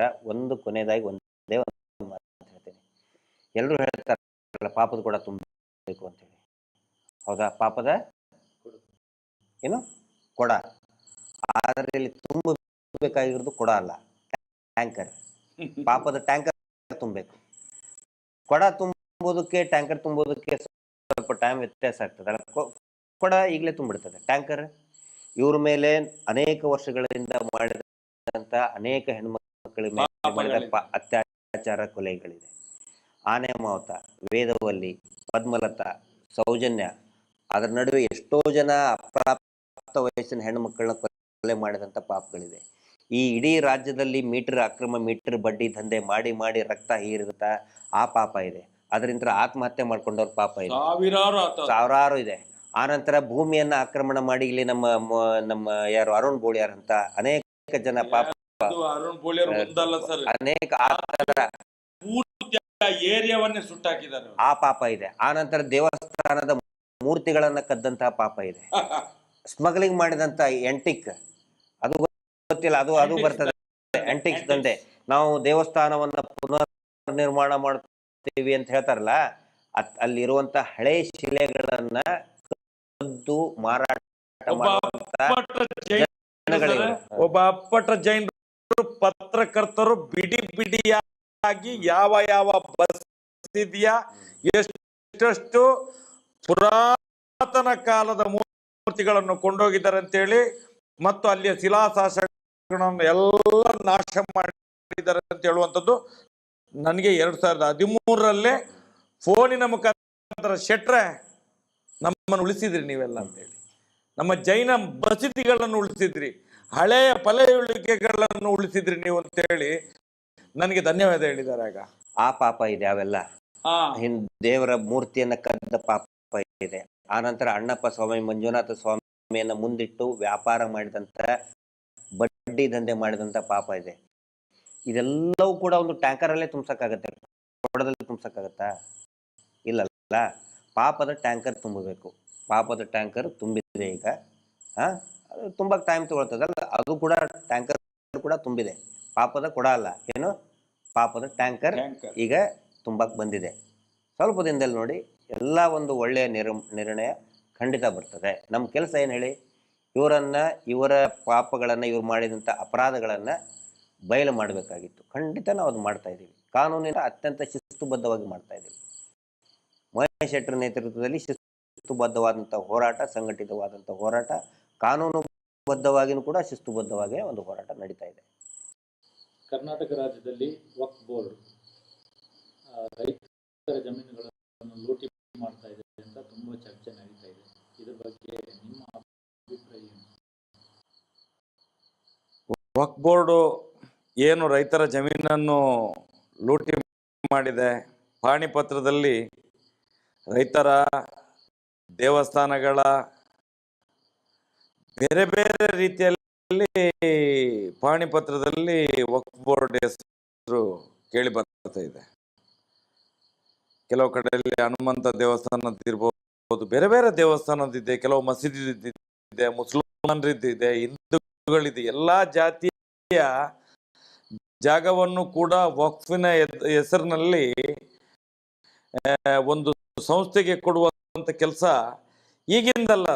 C: ಕೊನೆಯದಾಗಿ ಒಂದೇ ಒಂದು ಮಾತು ಹೇಳ್ತೇನೆ. ಎಲ್ಲರೂ ಹೇಳ್ತಾರಲ್ಲ, ಪಾಪದ ಕೂಡ ತುಂಬಬೇಕು ಅಂತೇಳಿ. ಹೌದಾ? ಪಾಪದ ಏನು ಕೊಡ. ಆದ್ರೆ ಇಲ್ಲಿ ತುಂಬಬೇಕಾಗಿರೋದು ಕೊಡ ಅಲ್ಲ, ಟ್ಯಾಂಕರ್. ಪಾಪದ ಟ್ಯಾಂಕರ್ ತುಂಬಬೇಕು. ಕೊಡ ತುಂಬೋದಕ್ಕೆ, ಟ್ಯಾಂಕರ್ ತುಂಬೋದಕ್ಕೆ ಸ್ವಲ್ಪ ಟೈಮ್ ವ್ಯತ್ಯಾಸ ಆಗ್ತದೆ. ಕೊಡ ಈಗಲೇ ತುಂಬಿಡ್ತದೆ. ಟ್ಯಾಂಕರ್ ಇವ್ರ ಮೇಲೆ ಅನೇಕ ವರ್ಷಗಳಿಂದ ಮಾಡಿದಂತ ಅನೇಕ ಹೆಣ್ಮಕ್ಳ ಮೇಲೆ ಮಾಡಿದ ಅತ್ಯಾಚಾರ, ಕೊಲೆಗಳಿದೆ. ಆನೆ ಮಾವತ, ವೇದವಲ್ಲಿ, ಪದ್ಮಲತಾ, ಸೌಜನ್ಯ, ಅದರ ನಡುವೆ ಎಷ್ಟೋ ಜನ ಅಪ್ರಾಪ್ತ ವಯಸ್ಸಿನ ಹೆಣ್ಮಕ್ಳನ್ನ ಕೊಲೆ ಮಾಡಿದಂಥ ಪಾಪಗಳಿದೆ. ಈ ಇಡೀ ರಾಜ್ಯದಲ್ಲಿ ಅಕ್ರಮ ಮೀಟರ್ ಬಡ್ಡಿ ದಂಧೆ ಮಾಡಿ ರಕ್ತ ಹೀರಿದಂತ ಆ ಪಾಪ ಇದೆ. ಅದರಿಂದ ಆತ್ಮಹತ್ಯೆ ಮಾಡ್ಕೊಂಡವ್ರ ಪಾಪ ಇದೆ, ಸಾವಿರಾರು ಇದೆ. ಆನಂತರ ಭೂಮಿಯನ್ನ ಆಕ್ರಮಣ ಮಾಡಿ ಇಲ್ಲಿ ನಮ್ಮ ಯಾರು ಅರುಣ್ ಬೋಳಿಯಾರ್ ಅಂತ ಅನೇಕ ಜನ ಪಾಪ
B: ಅರುಣ್ ಬೋಳಿಯರ್ ಒಂದಲ್ಲ ಸರ್,
C: ಅನೇಕ ಆ ತರ
B: ಏರಿಯಾವನ್ನೇ ಸುಟ್ಟಾಕಿದ್ದಾರೆ.
C: ಆ ಪಾಪ ಇದೆ. ಆನಂತರ ದೇವಸ್ಥಾನದ ಮೂರ್ತಿಗಳನ್ನ ಕದ್ದಂತಹ ಪಾಪ ಇದೆ. ಸ್ಮಗ್ಲಿಂಗ್ ಮಾಡಿದಂತ ಎಂಟಿಕ್, ಅದು ಗೊತ್ತಿಲ್ಲ, ಅದು ಬರ್ತದೆ ಎಂಟಿಕ್ಸ್ ದಂಧೆ. ನಾವು ದೇವಸ್ಥಾನವನ್ನ ಪುನರ್ ನಿರ್ಮಾಣ ಮಾಡ್ತೀವಿ ಅಂತ ಹೇಳ್ತಾರಲ್ಲ, ಅಲ್ಲಿರುವಂತ ಹಳೆ ಶಿಲೆಗಳನ್ನ ಕದ್ದು ಮಾರಾಟ
B: ಒಬ್ಬ ಅಪ್ಪಟ ಜೈನರು ಪತ್ರಕರ್ತರು ಬಿಡಿ ಬಿಡಿಯಾಗಿ ಯಾವ ಬಸ್ ಇದೆಯಾ, ಎಷ್ಟೆಷ್ಟು ಪುರಾತನ ಕಾಲದ ಮೂರ್ತಿಗಳನ್ನು ಕೊಂಡೋಗಿದ್ದಾರೆ ಅಂತೇಳಿ ಮತ್ತು ಅಲ್ಲಿಯ ಶಿಲಾಶಾಸನಗಳನ್ನು ಎಲ್ಲ ನಾಶ ಮಾಡಿದ್ದಾರೆ ಅಂತ ಹೇಳುವಂಥದ್ದು ನನಗೆ 2013 ಫೋನಿನ ಮುಖಾಂತರ ಶೆಟ್ರೆ ನಮ್ಮನ್ನು ಉಳಿಸಿದ್ರಿ ನೀವೆಲ್ಲ ಅಂತೇಳಿ, ನಮ್ಮ ಜೈನ ಬಸದಿಗಳನ್ನು ಉಳಿಸಿದ್ರಿ, ಹಳೆಯ ಪಳೆಯುಳಿಕೆಗಳನ್ನು ಉಳಿಸಿದ್ರಿ ನೀವು ಅಂತೇಳಿ ನನಗೆ ಧನ್ಯವಾದ ಹೇಳಿದ್ದಾರೆ. ಆಗ
C: ಆ ಪಾಪ ಇದೆ, ಅವೆಲ್ಲ ದೇವರ ಮೂರ್ತಿಯನ್ನ ಕದ್ದ ಪಾಪ ಇದೆ. ಆನಂತರ ಅಣ್ಣಪ್ಪ ಸ್ವಾಮಿ, ಮಂಜುನಾಥ ಸ್ವಾಮಿಯನ್ನ ಮುಂದಿಟ್ಟು ವ್ಯಾಪಾರ ಮಾಡಿದಂತ, ಬಡ್ಡಿ ದಂಧೆ ಮಾಡಿದಂತ ಪಾಪ ಇದೆ. ಇದೆಲ್ಲವೂ ಕೂಡ ಒಂದು ಟ್ಯಾಂಕರ್ ಅಲ್ಲೇ ತುಂಬಸಕ್ಕಾಗತ್ತೆ, ಕೊಡದಲ್ಲಿ ತುಂಬಸಕ್ಕಾಗತ್ತಾ? ಇಲ್ಲಲ್ಲ. ಪಾಪದ ಟ್ಯಾಂಕರ್ ತುಂಬಬೇಕು. ಪಾಪದ ಟ್ಯಾಂಕರ್ ತುಂಬಿದೆ ಈಗ. ಅದು ತುಂಬಕ್ಕೆ ಟೈಮ್ ತಗೊಳ್ತದಲ್ಲ, ಅದು ಕೂಡ ಟ್ಯಾಂಕರ್ ಕೂಡ ತುಂಬಿದೆ. ಪಾಪದ ಕೊಡ ಅಲ್ಲ, ಏನು ಪಾಪದ ಟ್ಯಾಂಕರ್ ಈಗ ತುಂಬಕ್ಕೆ ಬಂದಿದೆ. ಸ್ವಲ್ಪ ದಿನದಲ್ಲಿ ನೋಡಿ ಎಲ್ಲ ಒಂದು ಒಳ್ಳೆಯ ನಿರ್ಣಯ ಖಂಡಿತ ಬರ್ತದೆ. ನಮ್ಮ ಕೆಲಸ ಏನು ಹೇಳಿ, ಇವರ ಪಾಪಗಳನ್ನು, ಇವ್ರು ಮಾಡಿದಂಥ ಅಪರಾಧಗಳನ್ನು ಬಯಲು ಮಾಡಬೇಕಾಗಿತ್ತು. ಖಂಡಿತ ನಾವು ಅದು ಮಾಡ್ತಾ ಇದ್ದೀವಿ. ಕಾನೂನಿನ ಅತ್ಯಂತ ಶಿಸ್ತುಬದ್ಧವಾಗಿ ಮಾಡ್ತಾ ಇದ್ದೀವಿ. ಮಹೇಶ್ ಶೆಟ್ಟರ್ ನೇತೃತ್ವದಲ್ಲಿ ಶಿಸ್ತುಬದ್ಧವಾದಂಥ ಹೋರಾಟ, ಸಂಘಟಿತವಾದಂಥ ಹೋರಾಟ, ಕಾನೂನುಬದ್ಧವಾಗಿಯೂ ಕೂಡ ಶಿಸ್ತುಬದ್ಧವಾಗಿ ಒಂದು ಹೋರಾಟ ನಡೀತಾ ಇದೆ.
A: ಕರ್ನಾಟಕ ರಾಜ್ಯದಲ್ಲಿ ವಕ್ಫ್ ಬೋರ್ಡ್ ರೈತರ ಜಮೀನುಗಳನ್ನು ಲೂಟಿ ಮಾಡ್ತಾ ಇದೆ ಅಂತ ತುಂಬಾ ಚರ್ಚೆ ನಡೀತಾ ಇದೆ. ಇದ್ರ ಬಗ್ಗೆ ನಿಮ್ಮ ಅಭಿಪ್ರಾಯ ಏನು?
B: ವಕ್ಫ್ ಬೋರ್ಡು ಏನು ರೈತರ ಜಮೀನನ್ನು ಲೂಟಿ ಮಾಡಿದೆ, ಪಾಣಿಪತ್ರದಲ್ಲಿ ರೈತರ ದೇವಸ್ಥಾನಗಳ ಬೇರೆ ಬೇರೆ ರೀತಿಯಲ್ಲಿ ಪಾಣಿಪತ್ರದಲ್ಲಿ ವಕ್ಫ್ ಬೋರ್ಡ್ ಹೆಸರು ಕೇಳಿ ಬರ್ತಾ ಇದೆ. ಕೆಲವು ಕಡೆಯಲ್ಲಿ ಹನುಮಂತ ದೇವಸ್ಥಾನದಿರ್ಬೋದು, ಬೇರೆ ಬೇರೆ ದೇವಸ್ಥಾನದಿದೆ, ಕೆಲವು ಮಸೀದಿದೆ, ಮುಸ್ಲಿಮರಿದ್ದಿದೆ, ಹಿಂದೂಗಳಿದೆ, ಎಲ್ಲಾ ಜಾತಿಯ ಜಾಗವನ್ನು ಕೂಡ ವಕ್ಫಿನ ಹೆಸರಿನಲ್ಲಿ ಒಂದು ಸಂಸ್ಥೆಗೆ ಕೊಡುವಂತ ಕೆಲಸ ಈಗಿಂದಲ್ಲ,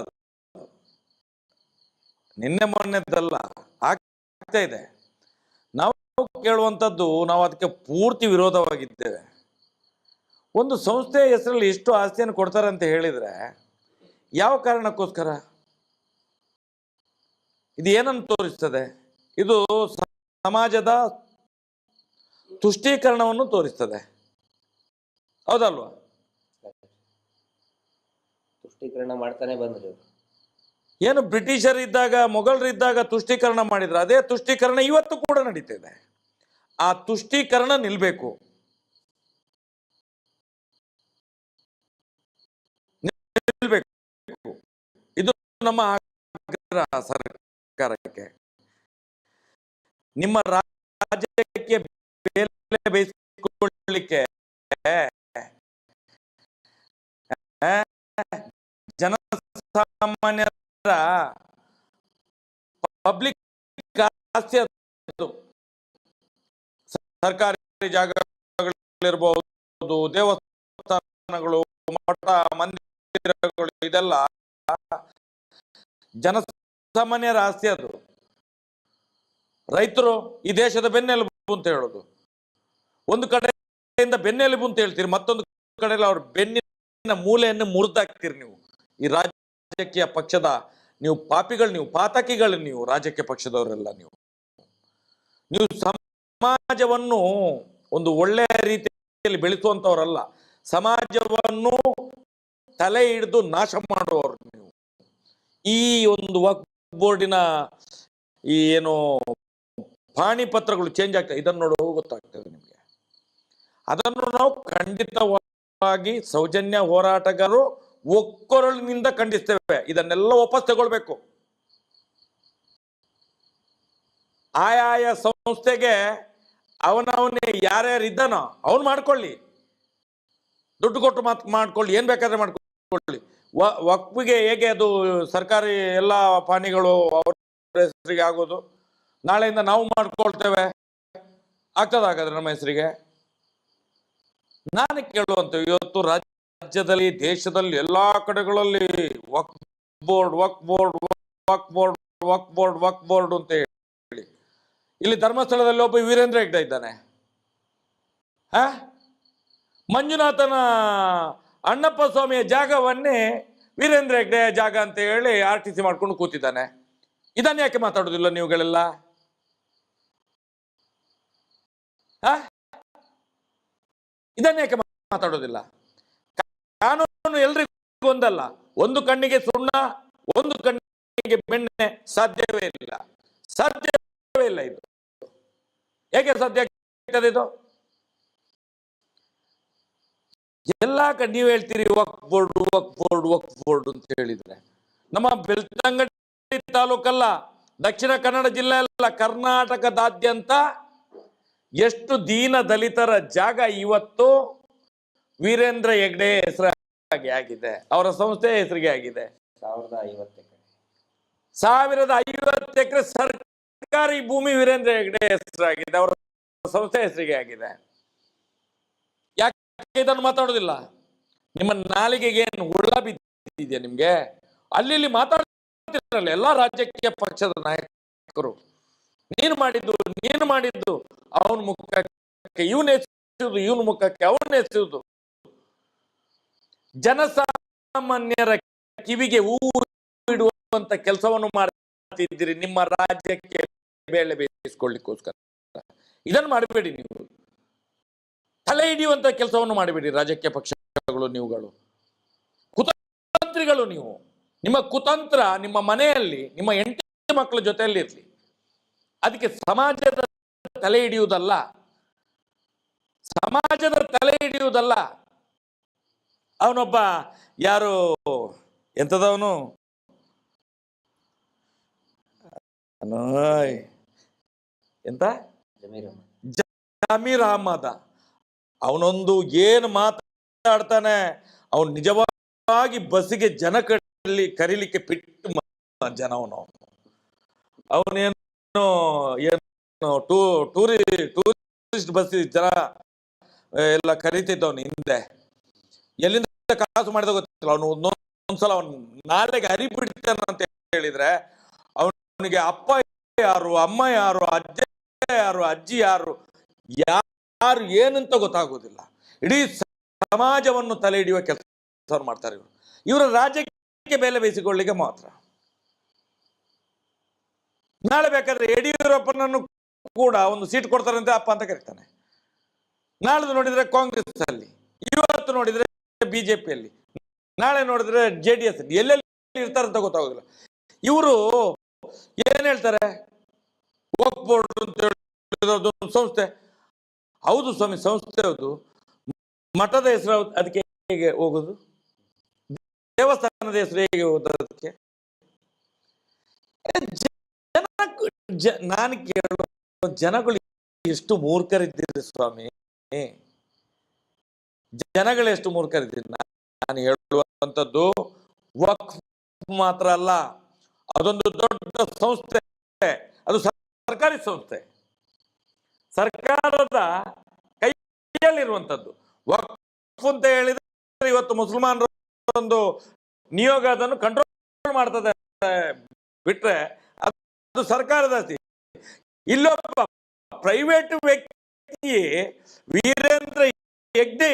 B: ನಿನ್ನೆ ಮೊನ್ನೆದಲ್ಲ, ಆಗ್ತಾ ಇದೆ. ನಾವು ಕೇಳುವಂಥದ್ದು, ನಾವು ಅದಕ್ಕೆ ಪೂರ್ತಿ ವಿರೋಧವಾಗಿದ್ದೇವೆ. ಒಂದು ಸಂಸ್ಥೆಯ ಹೆಸರಲ್ಲಿ ಎಷ್ಟು ಆಸ್ತಿಯನ್ನು ಕೊಡ್ತಾರೆ ಅಂತ ಹೇಳಿದ್ರೆ ಯಾವ ಕಾರಣಕ್ಕೋಸ್ಕರ? ಇದು ಏನನ್ನು ತೋರಿಸ್ತದೆ? ಇದು ಸಮಾಜದ ತುಷ್ಟೀಕರಣವನ್ನು ತೋರಿಸ್ತದೆ, ಹೌದಲ್ವಾ?
C: ತುಷ್ಟೀಕರಣ ಮಾಡ್ತಾನೆ ಬಂದ್ರು.
B: ಏನು ಬ್ರಿಟಿಷರಿದ್ದಾಗ, ಮೊಘಲರಿದ್ದಾಗ ತುಷ್ಟೀಕರಣ ಮಾಡಿದ್ರು, ಅದೇ ತುಷ್ಟೀಕರಣ ಇವತ್ತು ಕೂಡ ನಡೀತಿದೆ. ಆ ತುಷ್ಟೀಕರಣ ನಿಲ್ಬೇಕು. ಇದು ನಮ್ಮ ಆಗ್ರಹ ಸರ್ಕಾರಕ್ಕೆ. ನಿಮ್ಮ ರಾಜ್ಯಕ್ಕೆ ಬೇಲೆ ಬೇಯಿಸಿಕೊಳ್ಳಲಿಕ್ಕೆ ಜನಸಾಮಾನ್ಯರ ಪಬ್ಲಿಕ್ ಆಸ್ತಿ ಅದು. ಸರ್ಕಾರಿ ಜಾಗಗಳಿರ್ಬಹುದು, ದೇವಸ್ಥಾನಗಳು, ಮಠ ಮಂದಿರಗಳು, ಇದೆಲ್ಲ ಜನಸಾಮಾನ್ಯರ ಆಸ್ತಿ ಅದು. ರೈತರು ಈ ದೇಶದ ಬೆನ್ನೆಲುಬು ಅಂತ ಹೇಳೋದು. ಒಂದು ಕಡೆಯಿಂದ ಬೆನ್ನೆಲುಬು ಅಂತ ಹೇಳ್ತೀರಿ, ಮತ್ತೊಂದು ಕಡೆಯಲ್ಲಿ ಅವ್ರ ಬೆನ್ನಿನ ಮೂಲೆಯನ್ನು ಮುರಿದಾಕ್ತೀರಿ ನೀವು. ಈ ರಾಜಕೀಯ ಪಕ್ಷದ ನೀವು ಪಾಪಿಗಳು, ನೀವು ಪಾತಕಿಗಳು, ನೀವು ರಾಜಕೀಯ ಪಕ್ಷದವರೆಲ್ಲ ನೀವು ಸಮಾಜವನ್ನು ಒಂದು ಒಳ್ಳೆಯ ರೀತಿಯಲ್ಲಿ ಬೆಳೆಸುವಂತವರಲ್ಲ, ಸಮಾಜವನ್ನು ತಲೆ ಹಿಡಿದು ನಾಶ ಮಾಡುವವರು ನೀವು. ಈ ಒಂದು ವಕ್ಫ್ ಬೋರ್ಡಿನ ಈ ಏನು ಪಾಣಿಪತ್ರಗಳು ಚೇಂಜ್ ಆಗ್ತದೆ, ಇದನ್ನು ನೋಡುವಾಗ ಗೊತ್ತಾಗ್ತದೆ ನಿಮಗೆ. ಅದನ್ನು ನಾವು ಖಂಡಿತವಾಗಿ ಸೌಜನ್ಯ ಹೋರಾಟಗಾರರು ಒಕ್ಕೊರಳಿನಿಂದ ಖಂಡಿಸ್ತೇವೆ. ಇದನ್ನೆಲ್ಲ ವಾಪಸ್ ತಗೊಳ್ಬೇಕು. ಆಯಾಯ ಸಂಸ್ಥೆಗೆ ಅವನವನೇ ಯಾರ್ಯಾರು ಇದ್ದಾನೋ ಅವನು ಮಾಡ್ಕೊಳ್ಳಿ, ದುಡ್ಡು ಕೊಟ್ಟು ಮಾಡ್ಕೊಳ್ಳಿ, ಏನ್ ಬೇಕಾದ್ರೆ ಮಾಡ್ಕೊಳ್ಳಿ. ವಕ್ಫಿಗೆ ಹೇಗೆ ಅದು ಸರ್ಕಾರಿ ಎಲ್ಲ ಪಾಣಿಗಳು ಅವ್ರ ಹೆಸರಿಗೆ ಆಗೋದು, ನಾಳೆಯಿಂದ ನಾವು ಮಾಡ್ಕೊಳ್ತೇವೆ, ಆಗ್ತದಾಗಾದ್ರೆ ನಮ್ಮ ಹೆಸರಿಗೆ? ನಾನು ಕೇಳುವಂತ ಇವತ್ತು ರಾಜ್ಯದಲ್ಲಿ, ದೇಶದಲ್ಲಿ ಎಲ್ಲಾ ಕಡೆಗಳಲ್ಲಿ ವಕ್ಫ್ ಬೋರ್ಡ್ ವಕ್ಫ್ ಬೋರ್ಡ್ ವಕ್ಫ್ ಬೋರ್ಡ್ ವಕ್ಫ್ ಬೋರ್ಡ್ ವಕ್ಫ್ ಬೋರ್ಡ್ ಅಂತ ಹೇಳಿ, ಇಲ್ಲಿ ಧರ್ಮಸ್ಥಳದಲ್ಲಿ ಒಬ್ಬ ವೀರೇಂದ್ರ ಹೆಗ್ಡೆ ಇದ್ದಾನೆ. ಮಂಜುನಾಥನ ಅಣ್ಣಪ್ಪ ಸ್ವಾಮಿಯ ಜಾಗವನ್ನೇ ವೀರೇಂದ್ರ ಹೆಗ್ಡೆ ಜಾಗ ಅಂತ ಹೇಳಿ RTC ಮಾಡ್ಕೊಂಡು ಕೂತಿದ್ದಾನೆ. ಇದನ್ನ ಯಾಕೆ ಮಾತಾಡೋದಿಲ್ಲ ನೀವುಗಳೆಲ್ಲ? ಇದನ್ನ ಯಾಕೆ ಮಾತಾಡೋದಿಲ್ಲ? ಕಾನೂನು ಎಲ್ರಿಗೂ ಒಂದಲ್ಲ. ಒಂದು ಕಣ್ಣಿಗೆ ಸುಣ್ಣ, ಒಂದು ಕಣ್ಣಿಗೆ ಬೆಣ್ಣೆ ಸಾಧ್ಯವೇ ಇಲ್ಲ, ಸಾಧ್ಯವೇ ಇಲ್ಲ. ಇದು ಹೇಗೆ ಸಾಧ್ಯ ಆಗ್ತದೆ? ಇದು ಎಲ್ಲ ನೀವು ಹೇಳ್ತೀರಿ ವಕ್ಫ್ ಬೋರ್ಡ್ ವಕ್ಫ್ ಬೋರ್ಡ್ ವಕ್ಫ್ ಬೋರ್ಡ್ ಅಂತ ಹೇಳಿದ್ರೆ, ನಮ್ಮ ಬೆಳ್ತಂಗಡಿ ತಾಲೂಕಲ್ಲ, ದಕ್ಷಿಣ ಕನ್ನಡ ಜಿಲ್ಲೆ ಅಲ್ಲ, ಕರ್ನಾಟಕದಾದ್ಯಂತ ಎಷ್ಟು ದೀನ ದಲಿತರ ಜಾಗ ಇವತ್ತು ವೀರೇಂದ್ರ ಹೆಗ್ಡೆ ಹೆಸರಾಗಿ ಆಗಿದೆ, ಅವರ ಸಂಸ್ಥೆ ಹೆಸರಿಗೆ ಆಗಿದೆ. 1050 ಎಕರೆ ಸರ್ಕಾರಿ ಭೂಮಿ ವೀರೇಂದ್ರ ಹೆಗ್ಡೆ ಹೆಸರಾಗಿದೆ, ಅವರ ಸಂಸ್ಥೆ ಹೆಸರಿಗೆ ಆಗಿದೆ. ಯಾಕೆ ಇದನ್ನು ಮಾತಾಡೋದಿಲ್ಲ? ನಿಮ್ಮ ನಾಲಿಗೆಗೆ ಏನು ಹುಳ ಬಿದ್ದಿದೆಯಾ ನಿಮ್ಗೆ? ಅಲ್ಲಿ ಮಾತಾಡ್ತಿರಲ್ಲ ಎಲ್ಲ ರಾಜಕೀಯ ಪಕ್ಷದ ನಾಯಕರು, ನೀನು ಮಾಡಿದ್ದು ಅವನ ಮುಖಕ್ಕೆ ಇವನ್ ಎಸೆಯುವುದು, ಇವನ ಮುಖಕ್ಕೆ ಅವನ್ ಎಸೆಯುವುದು. ಜನಸಾಮಾನ್ಯರ ಕಿವಿಗೆ ಹೂವು ಇಡುವಂತ ಕೆಲಸವನ್ನು ಮಾಡ್ತಿದ್ದೀರಿ ನಿಮ್ಮ ರಾಜ್ಯಕ್ಕೆ ಬೇಳೆ ಬೇಯಿಸ್ಕೊಳ್ಳಿಕ್ಕೋಸ್ಕರ. ಇದನ್ನು ಮಾಡಬೇಡಿ. ನೀವು ತಲೆ ಹಿಡಿಯುವಂತ ಕೆಲಸವನ್ನು ಮಾಡಬೇಡಿ. ರಾಜಕೀಯ ಪಕ್ಷಗಳು ನೀವುಗಳು ಕುತಂತ್ರಿಗಳು. ನೀವು ನಿಮ್ಮ ಕುತಂತ್ರ ನಿಮ್ಮ ಮನೆಯಲ್ಲಿ ನಿಮ್ಮ ಹೆಂಡತಿ ಮಕ್ಕಳ ಜೊತೆಯಲ್ಲಿ ಇರಲಿ, ಅದಕ್ಕೆ ಸಮಾಜದ ತಲೆ ಹಿಡಿಯುವುದಲ್ಲ, ಸಮಾಜದ ತಲೆ ಹಿಡಿಯುವುದಲ್ಲ. ಅವನೊಬ್ಬ ಯಾರು ಎಂತದವನು ಎಂತ ಜಮೀರ್ ಅಹಮದ, ಅವನೊಂದು ಏನು ಮಾತಾಡ್ತಾನೆ, ಅವನು ನಿಜವಾಗಿ ಬಸ್ಸಿಗೆ ಜನ ಕರೀಲಿಕ್ಕೆ ಬಿಟ್ಟು ಜನ ಅವನೇನು ಏನು ಟೂರಿಸ್ಟ್ ಬಸ್ ಜನ ಎಲ್ಲ ಕರೀತಿದ್ದವನು ಹಿಂದೆ. ಎಲ್ಲಿಂದ ಕಾಸು ಮಾಡಿದ ಗೊತ್ತಿಲ್ಲ. ಅವನು ಒಂದ್ಸಲ ಅವನು ನಾಳೆಗೆ ಹರಿಬಿಡ್ತಾನ ಅಂತ ಹೇಳಿದ್ರೆ ಅವನಿಗೆ ಅಪ್ಪ ಯಾರು, ಅಮ್ಮ ಯಾರು, ಅಜ್ಜ ಯಾರು, ಅಜ್ಜಿ ಯಾರು, ಯಾರು ಏನಂತ ಗೊತ್ತಾಗೋದಿಲ್ಲ. ಇಡೀ ಸಮಾಜವನ್ನು ತಲೆ ಹಿಡಿಯುವ ಕೆಲಸ ಮಾಡ್ತಾರೆ ಇವರು. ಇವರ ರಾಜ್ಯಕ್ಕೆ ಬೆಲೆ ಬೇಯಿಸಿಕೊಳ್ಳಿಕ್ಕೆ ಮಾತ್ರ. ನಾಳೆ ಬೇಕಾದ್ರೆ ಯಡಿಯೂರಪ್ಪನನ್ನು ಕೂಡ ಒಂದು ಸೀಟ್ ಕೊಡ್ತಾರಂತೆ ಅಪ್ಪ ಅಂತ ಕರೀತಾನೆ. ನಾಳೆ ನೋಡಿದ್ರೆ ಕಾಂಗ್ರೆಸ್ ಅಲ್ಲಿ, ಇವತ್ತು ನೋಡಿದ್ರೆ ಬಿಜೆಪಿಯಲ್ಲಿ, ನಾಳೆ ನೋಡಿದ್ರೆ JDS ಅಲ್ಲಿ, ಎಲ್ಲೆಲ್ಲಿ ಇರ್ತಾರಂತ ಗೊತ್ತಾಗೋದಿಲ್ಲ. ಇವರು ಏನ್ ಹೇಳ್ತಾರೆ? ವಕ್ಫ್ ಬೋರ್ಡ್ ಅಂತ ಹೇಳಿರೋದು ಸಂಸ್ಥೆ. ಹೌದು ಸ್ವಾಮಿ, ಸಂಸ್ಥೆ ಹೌದು. ಮಠದ ಹೆಸರು ಅದಕ್ಕೆ ಹೇಗೆ ಹೋಗುದು? ದೇವಸ್ಥಾನದ ಹೆಸರು ಹೇಗೆ ಹೋಗುದು ಅದಕ್ಕೆ? ನಾನು ಕೇಳುವ ಜನಗಳು ಎಷ್ಟು ಮೂರ್ಖರಿದ್ದೀರಿ ಸ್ವಾಮಿ, ಜನಗಳು ಎಷ್ಟು ಮೂರ್ಖರಿದ್ದೀರಿ. ನಾನು ಹೇಳುವಂಥದ್ದು ವಕ್ಫ್ ಮಾತ್ರ ಅಲ್ಲ, ಅದೊಂದು ದೊಡ್ಡ ಸಂಸ್ಥೆ, ಅದು ಸರ್ಕಾರಿ ಸಂಸ್ಥೆ, ಸರ್ಕಾರದ ಕೈಯಲ್ಲಿರುವಂಥದ್ದು. ವಕ್ಫ್ ಅಂತ ಹೇಳಿದ್ರೆ ಇವತ್ತು ಮುಸಲ್ಮಾನರ ಒಂದು ನಿಯೋಗ ಅದನ್ನು ಕಂಟ್ರೋಲ್ ಮಾಡ್ತದೆ ಬಿಟ್ರೆ ಅದು ಸರ್ಕಾರದ ಆಸ್ತಿ. ಇಲ್ಲೊಬ್ಬ ಪ್ರೈವೇಟ್ ವ್ಯಕ್ತಿ ವೀರೇಂದ್ರ ಹೆಗ್ಡೆ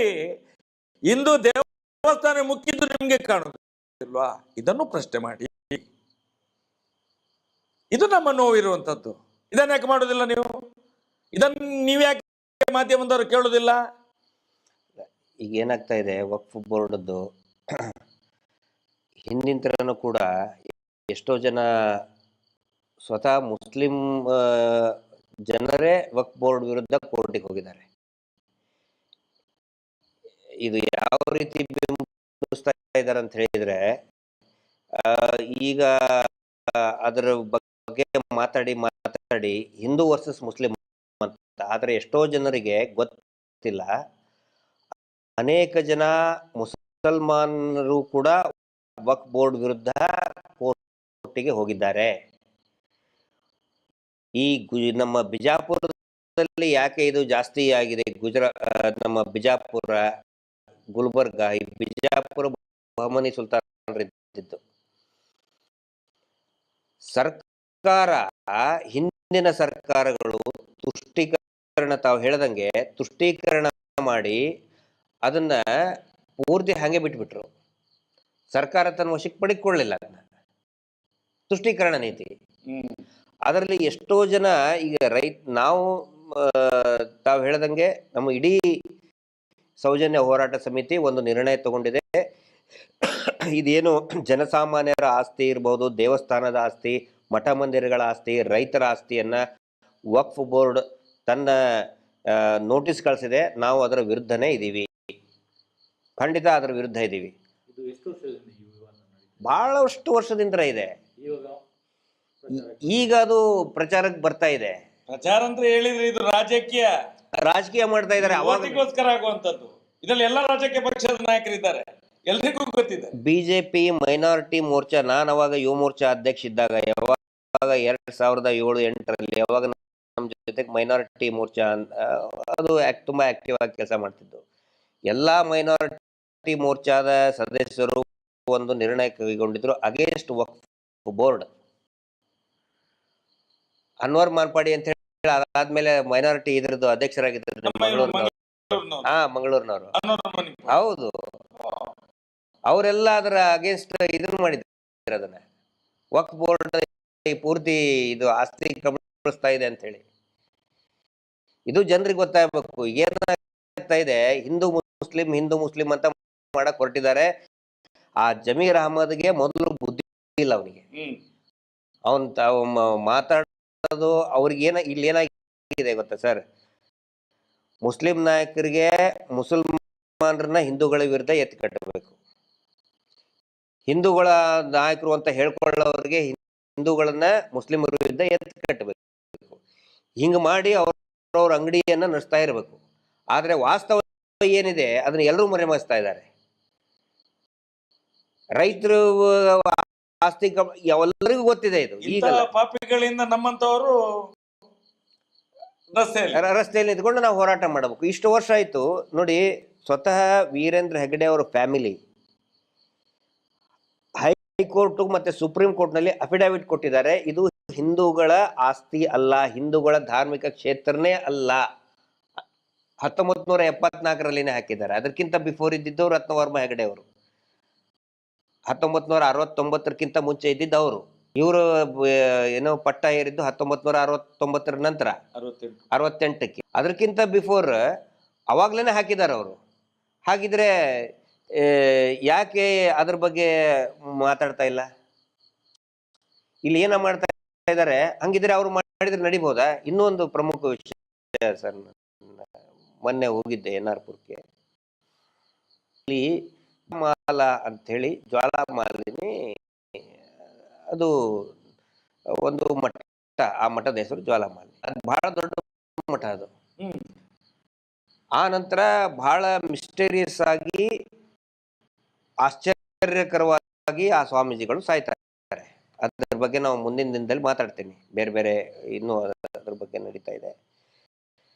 B: ಇಂದು ದೇವಸ್ಥಾನ ಮುಕ್ಕಿದ್ದು ನಿಮ್ಗೆ ಕಾಣುತ್ತಿಲ್ವಾ? ಇದನ್ನು ಪ್ರಶ್ನೆ ಮಾಡಿ. ಇದು ನಮ್ಮ ನೋವಿರುವಂತದ್ದು. ಇದನ್ನ ಯಾಕೆ ಮಾಡೋದಿಲ್ಲ ನೀವು? ಇದನ್ನು ನೀವ್ಯಾಕೆ ಮಾಧ್ಯಮದವರು ಕೇಳೋದಿಲ್ಲ?
C: ಈಗ ಏನಾಗ್ತಾ ಇದೆ, ವಕ್ಫ್ ಬೋರ್ಡ್ದು ಹಿಂದಿನ ಥರನೂ ಕೂಡ ಎಷ್ಟೋ ಜನ ಸ್ವತಃ ಮುಸ್ಲಿಂ ಜನರೇ ವಕ್ಫ್ ಬೋರ್ಡ್ ವಿರುದ್ಧ ಕೋರ್ಟಿಗೆ ಹೋಗಿದ್ದಾರೆ. ಇದು ಯಾವ ರೀತಿ ಬಿಂಬಿಸ್ತಾ ಇದ್ದಾರೆ ಅಂತ ಹೇಳಿದ್ರೆ, ಈಗ ಅದರ ಬಗ್ಗೆ ಮಾತಾಡಿ ಹಿಂದೂ ವರ್ಸಸ್ ಮುಸ್ಲಿಂ ಅಂತ. ಆದರೆ ಎಷ್ಟೋ ಜನರಿಗೆ ಗೊತ್ತಿಲ್ಲ. ಅನೇಕ ಜನ ಮುಸಲ್ಮಾನರು ಕೂಡ ವಕ್ಫ್ ಬೋರ್ಡ್ ವಿರುದ್ಧ ಕೋರ್ಟಿಗೆ ಹೋಗಿದ್ದಾರೆ. ಈ ನಮ್ಮ ಬಿಜಾಪುರದಲ್ಲಿ ಯಾಕೆ ಇದು ಜಾಸ್ತಿ ಆಗಿದೆ? ನಮ್ಮ ಬಿಜಾಪುರ, ಗುಲ್ಬರ್ಗ, ಈ ಬಿಜಾಪುರ ಬಹಮನಿ ಸುಲ್ತಾನರಿದ್ದು. ಸರ್ಕಾರ, ಹಿಂದಿನ ಸರ್ಕಾರಗಳು ತುಷ್ಟೀಕರಣ, ತಾವು ಹೇಳ್ದಂಗೆ ತುಷ್ಟೀಕರಣ ಮಾಡಿ ಅದನ್ನ ಪೂರ್ತಿ ಹಾಗೆ ಬಿಟ್ಬಿಟ್ರು. ಸರ್ಕಾರ ತನ್ನ ವಶಕ್ಕೆ ಪಡೆದುಕೊಳ್ಳಿಲ್ಲ ಅದನ್ನ. ತುಷ್ಟೀಕರಣ ನೀತಿ. ಅದರಲ್ಲಿ ಎಷ್ಟೋ ಜನ ಈಗ ನಾವು ತಾವು ಹೇಳ್ದಂಗೆ ನಮ್ಮ ಇಡೀ ಸೌಜನ್ಯ ಹೋರಾಟ ಸಮಿತಿ ಒಂದು ನಿರ್ಣಯ ತಗೊಂಡಿದೆ. ಇದೇನು ಜನಸಾಮಾನ್ಯರ ಆಸ್ತಿ ಇರಬಹುದು, ದೇವಸ್ಥಾನದ ಆಸ್ತಿ, ಮಠ ಮಂದಿರಗಳ ಆಸ್ತಿ, ರೈತರ ಆಸ್ತಿಯನ್ನ ವಕ್ಫ್ ಬೋರ್ಡ್ ತನ್ನ ನೋಟಿಸ್ ಕಳಿಸಿದೆ. ನಾವು ಅದರ ವಿರುದ್ಧನೇ ಇದ್ದೀವಿ, ಖಂಡಿತ ಅದರ ವಿರುದ್ಧ ಇದ್ದೀವಿ. ಬಹಳಷ್ಟು ವರ್ಷದಿಂದ ಇದೆ. ಈಗ ಅದು ಪ್ರಚಾರಕ್ಕೆ ಬರ್ತಾ ಇದೆ.
B: ಪ್ರಚಾರ ಅಂತ ಹೇಳಿದ್ರೆ ಇದು ರಾಜಕೀಯ ಮಾಡ್ತಾ ಇದ್ದಾರೆ. ಅವಾಗಗೋಸ್ಕರ ಆಗುವಂತದ್ದು. ಇದರಲ್ಲಿ ಎಲ್ಲ ರಾಜಕೀಯ ಪಕ್ಷದ ನಾಯಕರಿದ್ದಾರೆ, ಎಲ್ರಿಗೂ ಗೊತ್ತಿದೆ.
C: ಬಿಜೆಪಿ ಮೈನಾರಿಟಿ ಮೋರ್ಚಾ, ನಾನು ಅವಾಗ ಯುವ ಮೋರ್ಚಾ ಅಧ್ಯಕ್ಷ ಇದ್ದಾಗ, ಯಾವಾಗ 2007-8ರಲ್ಲಿ ಯಾವಾಗ ನಮ್ಮ ಜೊತೆಗೆ ಮೈನಾರಿಟಿ ಮೋರ್ಚಾ ಅದು ತುಂಬಾ ಆಕ್ಟಿವ್ ಆಗಿ ಕೆಲಸ ಮಾಡ್ತಿದ್ದು. ಎಲ್ಲಾ ಮೈನಾರಿಟಿ ಮೋರ್ಚಾದ ಸದಸ್ಯರು ಒಂದು ನಿರ್ಣಯ ಕೈಗೊಂಡಿದ್ರು ಅಗೇನ್ಸ್ಟ್ ವಕ್ಫ್ ಬೋರ್ಡ್. ಅನ್ವರ್ ಮಾರ್ಪಾಡಿ ಅಂತ ಹೇಳಿ ಅದಾದ್ಮೇಲೆ ಮೈನಾರಿಟಿ ಇದ್ರದ್ದು ಅಧ್ಯಕ್ಷರಾಗಿದ್ರು ಮಂಗಳೂರಿನವರು. ಹೌದು, ಅವರೆಲ್ಲ ಅದರ ಅಗೇನ್ಸ್ಟ್ ಇದನ್ನು ಮಾಡಿದ್ರು. ಅದನ್ನ ವಕ್ಫ್ ಬೋರ್ಡ್ ಪೂರ್ತಿ ಇದು ಆಸ್ತಿ ಕಬಳಿಸ್ತಾ ಇದೆ ಅಂತ ಹೇಳಿ. ಇದು ಜನರಿಗೆ ಗೊತ್ತಾಗಬೇಕು. ಏನಾಗ್ತಾ ಇದೆ, ಹಿಂದೂ ಮುಸ್ಲಿಂ ಅಂತ ಮಾಡಕ್ ಹೊರಟಿದ್ದಾರೆ. ಆ ಜಮೀರ್ ಅಹಮದ್ಗೆ ಮೊದಲು ಬುದ್ಧಿ ಇಲ್ಲ ಅವನಿಗೆ. ಅವನ್ ಮಾತಾಡೋದು ಅವ್ರಿಗೆ ಇಲ್ಲಿ ಏನಾಗಿದೆ ಗೊತ್ತಾ ಸರ್? ಮುಸ್ಲಿಂ ನಾಯಕರಿಗೆ ಮುಸಲ್ಮಾನರನ್ನ ಹಿಂದೂಗಳ ವಿರುದ್ಧ ಎತ್ತಿ ಕಟ್ಟಬೇಕು, ಹಿಂದೂಗಳ ನಾಯಕರು ಅಂತ ಹೇಳ್ಕೊಳ್ಳೋರಿಗೆ ಹಿಂದೂಗಳನ್ನ ಮುಸ್ಲಿಮರ ವಿರುದ್ಧ ಎತ್ತಿ ಕಟ್ಟಬೇಕು. ಹಿಂಗ ಮಾಡಿ ಅವ್ರ ಅಂಗಡಿಯನ್ನ ನಡೆಸ್ತಾ ಇರಬೇಕು. ಆದ್ರೆ ವಾಸ್ತವ ಏನಿದೆ ಅದನ್ನ ಎಲ್ಲರೂ ಮರೆಮಾಚ್ತಾ ಇದ್ದಾರೆ. ರೈತರು ಆಸ್ತಿ ಎಲ್ಲರಿಗೂ ಗೊತ್ತಿದೆ. ಇದು ಈಗ
B: ಪಾಪಿಗಳಿಂದ ನಮ್ಮಂತವರು
C: ರಸ್ತೆಯಲ್ಲಿ ನಿಂತ್ಕೊಂಡು ನಾವು ಹೋರಾಟ ಮಾಡಬೇಕು. ಇಷ್ಟು ವರ್ಷ ಆಯ್ತು ನೋಡಿ. ಸ್ವತಃ ವೀರೇಂದ್ರ ಹೆಗಡೆ ಅವರ ಫ್ಯಾಮಿಲಿ ಹೈಕೋರ್ಟ್ ಮತ್ತೆ ಸುಪ್ರೀಂ ಕೋರ್ಟ್ ನಲ್ಲಿ ಅಫಿಡವಿಟ್ ಕೊಟ್ಟಿದ್ದಾರೆ. ಇದು ಹಿಂದೂಗಳ ಆಸ್ತಿ ಅಲ್ಲ, ಹಿಂದೂಗಳ ಧಾರ್ಮಿಕ ಕ್ಷೇತ್ರನೇ ಅಲ್ಲ. 1974ರಲ್ಲಿನೇ ಹಾಕಿದ್ದಾರೆ. ಅದಕ್ಕಿಂತ ಬಿಫೋರ್ ಇದ್ದಿದ್ದು ರತ್ನವರ್ಮ ಹೆಗಡೆ ಅವರು. 1969ಕ್ಕಿಂತ ಮುಂಚೆ ಇದ್ದಿದ್ದವರು. ಇವರು ಏನೋ ಪಟ್ಟ ಏರಿದ್ದು 1969 ನಂತರ 68ಕ್ಕೆ. ಅದಕ್ಕಿಂತ ಬಿಫೋರ್ ಅವಾಗ್ಲೇನೆ ಹಾಕಿದ್ದಾರೆ ಅವರು. ಹಾಗಿದ್ರೆ ಯಾಕೆ ಅದ್ರ ಬಗ್ಗೆ ಮಾತಾಡ್ತಾ ಇಲ್ಲ? ಇಲ್ಲಿ ಏನ ಮಾಡ್ತಾ ಇದ್ದಾರೆ? ಹಂಗಿದ್ರೆ ಅವ್ರು ಮಾಡಿದ್ರೆ ನಡಿಬಹುದಾ? ಇನ್ನೊಂದು ಪ್ರಮುಖ ವಿಷಯ ಸರ್, ಮೊನ್ನೆ ಹೋಗಿದ್ದೆ NR-ಪುರಕ್ಕೆ. ಇಲ್ಲಿ ಮಾಲ ಅಂತ ಹೇಳಿ ಜ್ವಾಲಾಮಾಲಿನಿ, ಅದು ಒಂದು ಮಠ. ಆ ಮಠದ ಹೆಸರು ಜ್ವಾಲಾಮಾಲಿ. ಅದು ಬಹಳ ದೊಡ್ಡ ಮಠ ಅದು. ಆ ನಂತರ ಬಹಳ ಮಿಸ್ಟೀರಿಯಸ್ ಆಗಿ, ಆಶ್ಚರ್ಯಕರವಾಗಿ ಆ ಸ್ವಾಮೀಜಿಗಳು ಸಾಯ್ತಾರೆ. ಅದ್ರ ಬಗ್ಗೆ ನಾವು ಮುಂದಿನ ದಿನದಲ್ಲಿ ಮಾತಾಡ್ತೀನಿ. ಬೇರೆ ಇನ್ನೂ ಅದ್ರ ಬಗ್ಗೆ ನಡೀತಾ ಇದೆ.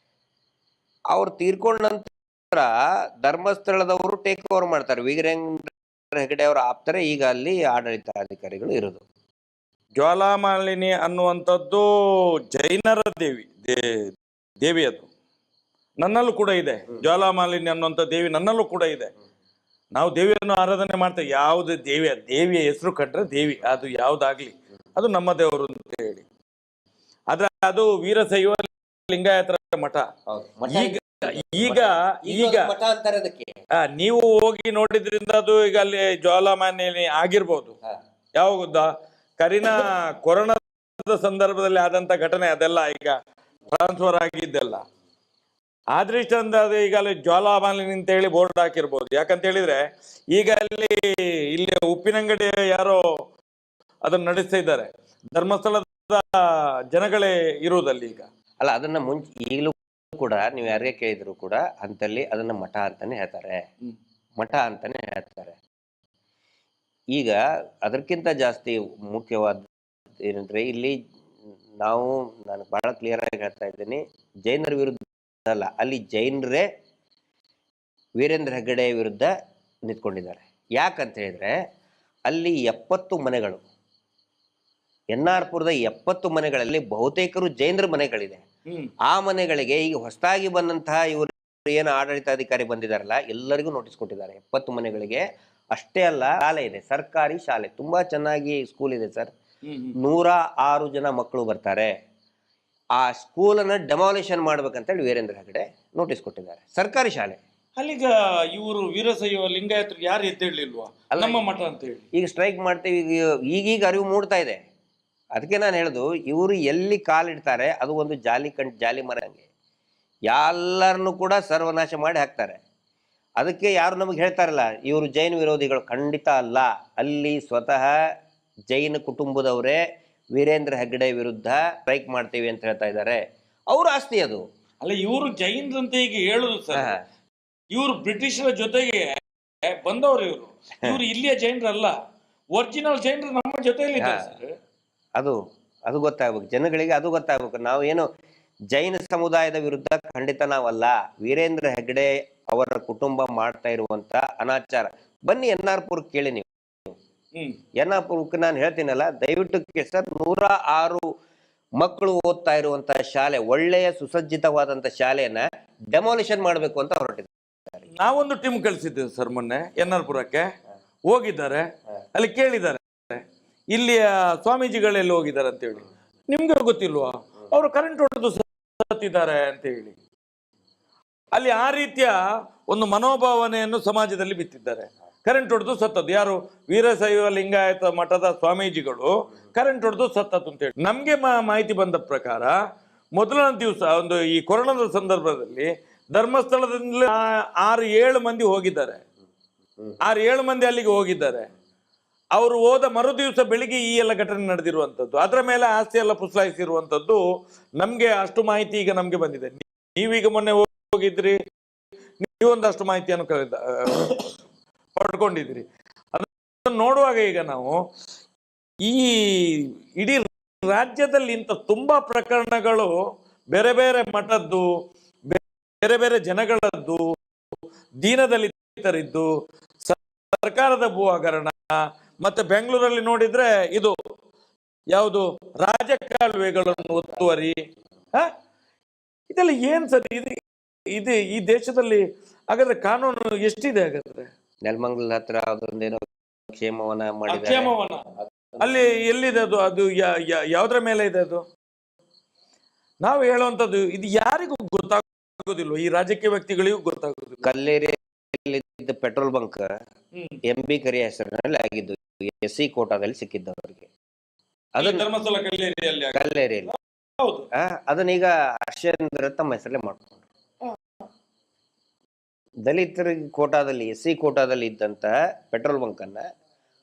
C: ಅವ್ರು ತೀರ್ಕೊಂಡ ನಂತರ ಧರ್ಮಸ್ಥಳದವರು ಟೇಕ್ ಓವರ್ ಮಾಡ್ತಾರೆ. ವೀರೇಂದ್ರ ಹೆಗಡೆ ಅವರ ಆಪ್ತರೆ ಈಗ ಅಲ್ಲಿ ಆಡಳಿತಾಧಿಕಾರಿಗಳು ಇರೋದು.
B: ಜ್ವಾಲಾಮಾಲಿನಿ ಅನ್ನುವಂಥದ್ದು ಜೈನರ ದೇವಿ ಅದು. ನನ್ನಲ್ಲೂ ಕೂಡ ಇದೆ. ಜ್ವಾಲಾಮಾಲಿನಿ ಅನ್ನುವಂಥ ದೇವಿ ನನ್ನಲ್ಲೂ ಕೂಡ ಇದೆ. ನಾವು ದೇವಿಯನ್ನು ಆರಾಧನೆ ಮಾಡ್ತೇವೆ. ಯಾವ್ದು ದೇವಿಯ ಹೆಸರು ಕಟ್ರೆ ದೇವಿ, ಅದು ಯಾವ್ದಾಗ್ಲಿ ಅದು ನಮ್ಮ ದೇವರು ಅಂತ ಹೇಳಿ. ಆದ್ರೆ ಅದು ವೀರಶೈವ ಲಿಂಗಾಯತರ ಮಠ. ಈಗ ನೀವು ಹೋಗಿ ನೋಡಿದ್ರಿಂದ ಅದು ಈಗ ಅಲ್ಲಿ ಜ್ವಾಲಾಮಾಲಿನಿ ಆಗಿರ್ಬೋದು. ಯಾವಾಗ ಕೊರೋನಾದ ಸಂದರ್ಭದಲ್ಲಿ ಆದಂತ ಘಟನೆ ಅದೆಲ್ಲ ಈಗ ಟ್ರಾನ್ಸ್ಫರ್ ಆಗಿದ್ದೆಲ್ಲ. ಆದೃಷ್ಟಂದ ಈಗ ಅಲ್ಲಿ ಜ್ವಾಲಾಮಾಲಿನಿ ಅಂತ ಹೇಳಿ ಬೋರ್ಡ್ ಹಾಕಿರ್ಬೋದು. ಯಾಕಂತ ಹೇಳಿದ್ರೆ ಈಗ ಇಲ್ಲಿ ಉಪ್ಪಿನಂಗಡಿ ಯಾರೋ ಅದನ್ನ ನಡೆಸ್ತಾ ಇದ್ದಾರೆ. ಧರ್ಮಸ್ಥಳದ ಜನಗಳೇ ಇರುವುದಲ್ಲಿ ಈಗ.
C: ಅಲ್ಲ, ಅದನ್ನ ಮುಂಚೆ ಈಗಲೂ ಕೂಡ ನೀವು ಯಾರಿಗೆ ಕೇಳಿದ್ರು ಕೂಡ ಅಂತಲ್ಲಿ ಅದನ್ನ ಮಠ ಅಂತಾನೆ ಹೇಳ್ತಾರೆ, ಮಠ ಅಂತಾನೆ ಹೇಳ್ತಾರೆ. ಈಗ ಅದಕ್ಕಿಂತ ಜಾಸ್ತಿ ಮುಖ್ಯವಾದ ಏನಂದ್ರೆ ಇಲ್ಲಿ ನಾನು ಬಹಳ ಕ್ಲಿಯರ್ ಆಗಿ ಹೇಳ್ತಾ ಇದ್ದೀನಿ, ಜೈನರ ವಿರುದ್ಧ ಅಲ್ಲ, ಅಲ್ಲಿ ಜೈನರೇ ವೀರೇಂದ್ರ ಹೆಗ್ಗಡೆ ವಿರುದ್ಧ ನಿಂತ್ಕೊಂಡಿದ್ದಾರೆ. ಯಾಕಂತ ಹೇಳಿದ್ರೆ ಅಲ್ಲಿ 70 ಮನೆಗಳು, ಎನ್.ಆರ್.ಪುರದ 70 ಮನೆಗಳಲ್ಲಿ ಬಹುತೇಕರು ಜೈನರ ಮನೆಗಳಿದೆ. ಆ ಮನೆಗಳಿಗೆ ಈಗ ಹೊಸದಾಗಿ ಬಂದಂತಹ ಇವರು ಏನು ಆಡಳಿತಾಧಿಕಾರಿ ಬಂದಿದಾರಲ್ಲ, ಎಲ್ಲರಿಗೂ ನೋಟಿಸ್ ಕೊಟ್ಟಿದ್ದಾರೆ 70 ಮನೆಗಳಿಗೆ. ಅಷ್ಟೇ ಅಲ್ಲ, ಶಾಲೆ ಇದೆ, ಸರ್ಕಾರಿ ಶಾಲೆ, ತುಂಬಾ ಚೆನ್ನಾಗಿ ಸ್ಕೂಲ್ ಇದೆ ಸರ್. 106 ಜನ ಮಕ್ಕಳು ಬರ್ತಾರೆ. ಆ ಸ್ಕೂಲನ್ನ ಡೆಮಾಲಿಷನ್ ಮಾಡ್ಬೇಕಂತೇಳಿ ವೀರೇಂದ್ರ ಹೆಗ್ಗಡೆ ನೋಟಿಸ್ ಕೊಟ್ಟಿದ್ದಾರೆ, ಸರ್ಕಾರಿ ಶಾಲೆ.
B: ಅಲ್ಲಿಗ ಇವರು ವೀರಶೈವ ಲಿಂಗಾಯತರು ಯಾರು ಎದ್ದೇಳಲಿಲ್ವಾ ನಮ್ಮ ಮಠ ಅಂತ ಹೇಳಿ? ಈಗ
C: ಸ್ಟ್ರೈಕ್ ಮಾಡ್ತೀವಿ, ಈಗೀಗ ಅರಿವು ಮೂಡ್ತಾ ಇದೆ. ಅದಕ್ಕೆ ನಾನು ಹೇಳುದು, ಇವರು ಎಲ್ಲಿ ಕಾಲಿಡ್ತಾರೆ ಅದು ಒಂದು ಜಾಲಿ ಮರ ಹಂಗೆ ಎಲ್ಲರನ್ನು ಕೂಡ ಸರ್ವನಾಶ ಮಾಡಿ ಹಾಕ್ತಾರೆ. ಅದಕ್ಕೆ ಯಾರು ನಮಗೆ ಹೇಳ್ತಾರಲ್ಲ ಇವರು ಜೈನ ವಿರೋಧಿಗಳು, ಖಂಡಿತ ಅಲ್ಲ. ಅಲ್ಲಿ ಸ್ವತಃ ಜೈನ ಕುಟುಂಬದವರೇ ವೀರೇಂದ್ರ ಹೆಗ್ಗಡೆ ವಿರುದ್ಧ ಸ್ಟ್ರೈಕ್ ಮಾಡ್ತೀವಿ ಅಂತ ಹೇಳ್ತಾ ಇದ್ದಾರೆ. ಅವ್ರ ಆಸ್ತಿ ಅದು.
B: ಅಲ್ಲ, ಇವರು ಜೈನರಂತ ಈಗ ಹೇಳುದು ಸರ್, ಇವರು ಬ್ರಿಟಿಷರ ಜೊತೆಗೆ ಬಂದವರು. ಇವರು ಇಲ್ಲಿಯ ಜೈನರಲ್ಲ, ಒರಿಜಿನಲ್ ಜೈನರು ನಮ್ಮ ಜೊತೆಯಲ್ಲಿ ಸರ್.
C: ಅದು ಗೊತ್ತಾಗ್ಬೇಕು ಜನಗಳಿಗೆ, ಅದು ಗೊತ್ತಾಗ್ಬೇಕು. ನಾವೇನು ಜೈನ ಸಮುದಾಯದ ವಿರುದ್ಧ ಖಂಡಿತ ನಾವಲ್ಲ. ವೀರೇಂದ್ರ ಹೆಗ್ಗಡೆ ಅವರ ಕುಟುಂಬ ಮಾಡ್ತಾ ಇರುವಂತ ಅನಾಚಾರ, ಬನ್ನಿ ಎನ್.ಆರ್.ಪುರ ಕೇಳಿ ನೀವು. ಎನ್.ಆರ್.ಪುರಕ್ಕೆ ನಾನು ಹೇಳ್ತೀನಲ್ಲ, ದಯವಿಟ್ಟು ಕೇಳಿ ಸರ್. 106 ಮಕ್ಕಳು ಓದ್ತಾ ಇರುವಂತಹ ಶಾಲೆ, ಒಳ್ಳೆಯ ಸುಸಜ್ಜಿತವಾದಂತ ಶಾಲೆಯನ್ನ ಡೆಮಾಲಿಷನ್ ಮಾಡ್ಬೇಕು ಅಂತ ಹೊರಟಿದ್ದಾರೆ.
B: ನಾವೊಂದು ಟೀಮ್ ಕಳಿಸಿದ್ದೇವೆ ಸರ್ ಮೊನ್ನೆ ಎನ್.ಆರ್.ಪುರಕ್ಕೆ, ಹೋಗಿದ್ದಾರೆ. ಅಲ್ಲಿ ಕೇಳಿದ್ದಾರೆ ಇಲ್ಲಿಯ ಸ್ವಾಮೀಜಿಗಳೆಲ್ಲ ಹೋಗಿದ್ದಾರೆ ಅಂತ ಹೇಳಿ. ನಿಮ್ಗೆ ಗೊತ್ತಿಲ್ವಾ ಅವರು ಕರೆಂಟ್ ಹೊಡೆದು ಸತ್ತಿದ್ದಾರೆ ಅಂತ ಹೇಳಿ? ಅಲ್ಲಿ ಆ ರೀತಿಯ ಒಂದು ಮನೋಭಾವನೆಯನ್ನು ಸಮಾಜದಲ್ಲಿ ಬಿತ್ತಿದ್ದಾರೆ. ಕರೆಂಟ್ ಹೊಡೆದು ಸತ್ತದ್ದು ಯಾರು? ವೀರಶೈವ ಲಿಂಗಾಯತ ಮಠದ ಸ್ವಾಮೀಜಿಗಳು ಕರೆಂಟ್ ಹೊಡೆದು ಸತ್ತದ್ದು ಅಂತ ಹೇಳಿ. ನಮ್ಗೆ ಮಾಹಿತಿ ಬಂದ ಪ್ರಕಾರ ಮೊದಲನೇ ದಿವಸ ಒಂದು ಈ ಕೊರೋನಾದ ಸಂದರ್ಭದಲ್ಲಿ ಧರ್ಮಸ್ಥಳದಿಂದ 6-7 ಮಂದಿ ಹೋಗಿದ್ದಾರೆ. 6-7 ಮಂದಿ ಅಲ್ಲಿಗೆ ಹೋಗಿದ್ದಾರೆ. ಅವರು ಹೋದ ಮರು ದಿವಸ ಬೆಳಿಗ್ಗೆ ಈ ಎಲ್ಲ ಘಟನೆ ನಡೆದಿರುವಂಥದ್ದು, ಅದರ ಮೇಲೆ ಆಸ್ತಿ ಎಲ್ಲ ಪುಸಲಾಯಿಸಿರುವಂಥದ್ದು ನಮ್ಗೆ ಅಷ್ಟು ಮಾಹಿತಿ ಈಗ ನಮ್ಗೆ ಬಂದಿದೆ. ನೀವೀಗ ಮೊನ್ನೆ ಹೋಗಿದ್ರಿ, ನೀವೊಂದಷ್ಟು ಮಾಹಿತಿಯನ್ನು ಪಡ್ಕೊಂಡಿದ್ರಿ. ಅದನ್ನು ನೋಡುವಾಗ ಈಗ ನಾವು ಈ ಇಡೀ ರಾಜ್ಯದಲ್ಲಿ ಇಂಥ ತುಂಬಾ ಪ್ರಕರಣಗಳು ಬೇರೆ ಬೇರೆ ಮಠದ್ದು, ಬೇರೆ ಬೇರೆ ಜನಗಳದ್ದು, ದೀನದಲಿತರಿದ್ದು, ಸರ್ಕಾರದ ಭೂ ಹಗರಣ, ಮತ್ತೆ ಬೆಂಗಳೂರಲ್ಲಿ ನೋಡಿದ್ರೆ ಇದು ಯಾವುದು ರಾಜಕಾಲುವೆಗಳನ್ನು ಒತ್ತುವರಿ, ಇದೆಲ್ಲ ಏನ್ ಸರಿ? ಇದು ಈ ದೇಶದಲ್ಲಿ ಹಾಗಾದ್ರೆ ಕಾನೂನು ಎಷ್ಟಿದೆ? ಹಾಗಾದ್ರೆ
C: ನೆಲಮಂಗಲ ಹತ್ರ ಅದೊಂದೇನೋ ಕ್ಷೇಮವನ ಮಾಡಿದ್ದಾರೆ.
B: ಕ್ಷೇಮವನ ಅಲ್ಲಿ ಎಲ್ಲಿದೆ ಅದು? ಅದು ಯಾವ್ದ್ರ ಮೇಲೆ ಇದೆ ಅದು? ನಾವು ಹೇಳುವಂತದ್ದು ಇದು ಯಾರಿಗೂ ಗೊತ್ತಾಗೋದಿಲ್ವ? ಈ ರಾಜಕೀಯ ವ್ಯಕ್ತಿಗಳಿಗೂ ಗೊತ್ತಾಗೋದಿಲ್ಲ.
C: ಕಲ್ಲೇರಿಯಲ್ಲಿ ಪೆಟ್ರೋಲ್ ಬಂಕ್ MB ಕರಿಯ ಹೆಸರಿನಲ್ಲಿ ಆಗಿದ್ದು, SC ಕೋಟಾದಲ್ಲಿ ಸಿಕ್ಕಿದ್ದವರಿಗೆ. ಅದನ್ನ
B: ಧರ್ಮಸ್ಥಳ
C: ಕಲ್ಲೇರಿಯಲ್ಲಿ ಅದನ್ನೀಗ ಹರ್ಷೇಂದ್ರ ತಮ್ಮ ಹೆಸರಲ್ಲೇ ಮಾಡ್ಕೊಂಡು ದಲಿತರ ಕೋಟಾದಲ್ಲಿ, SC ಕೋಟಾದಲ್ಲಿ ಇದ್ದಂತ ಪೆಟ್ರೋಲ್ ಬಂಕ್ ಅನ್ನ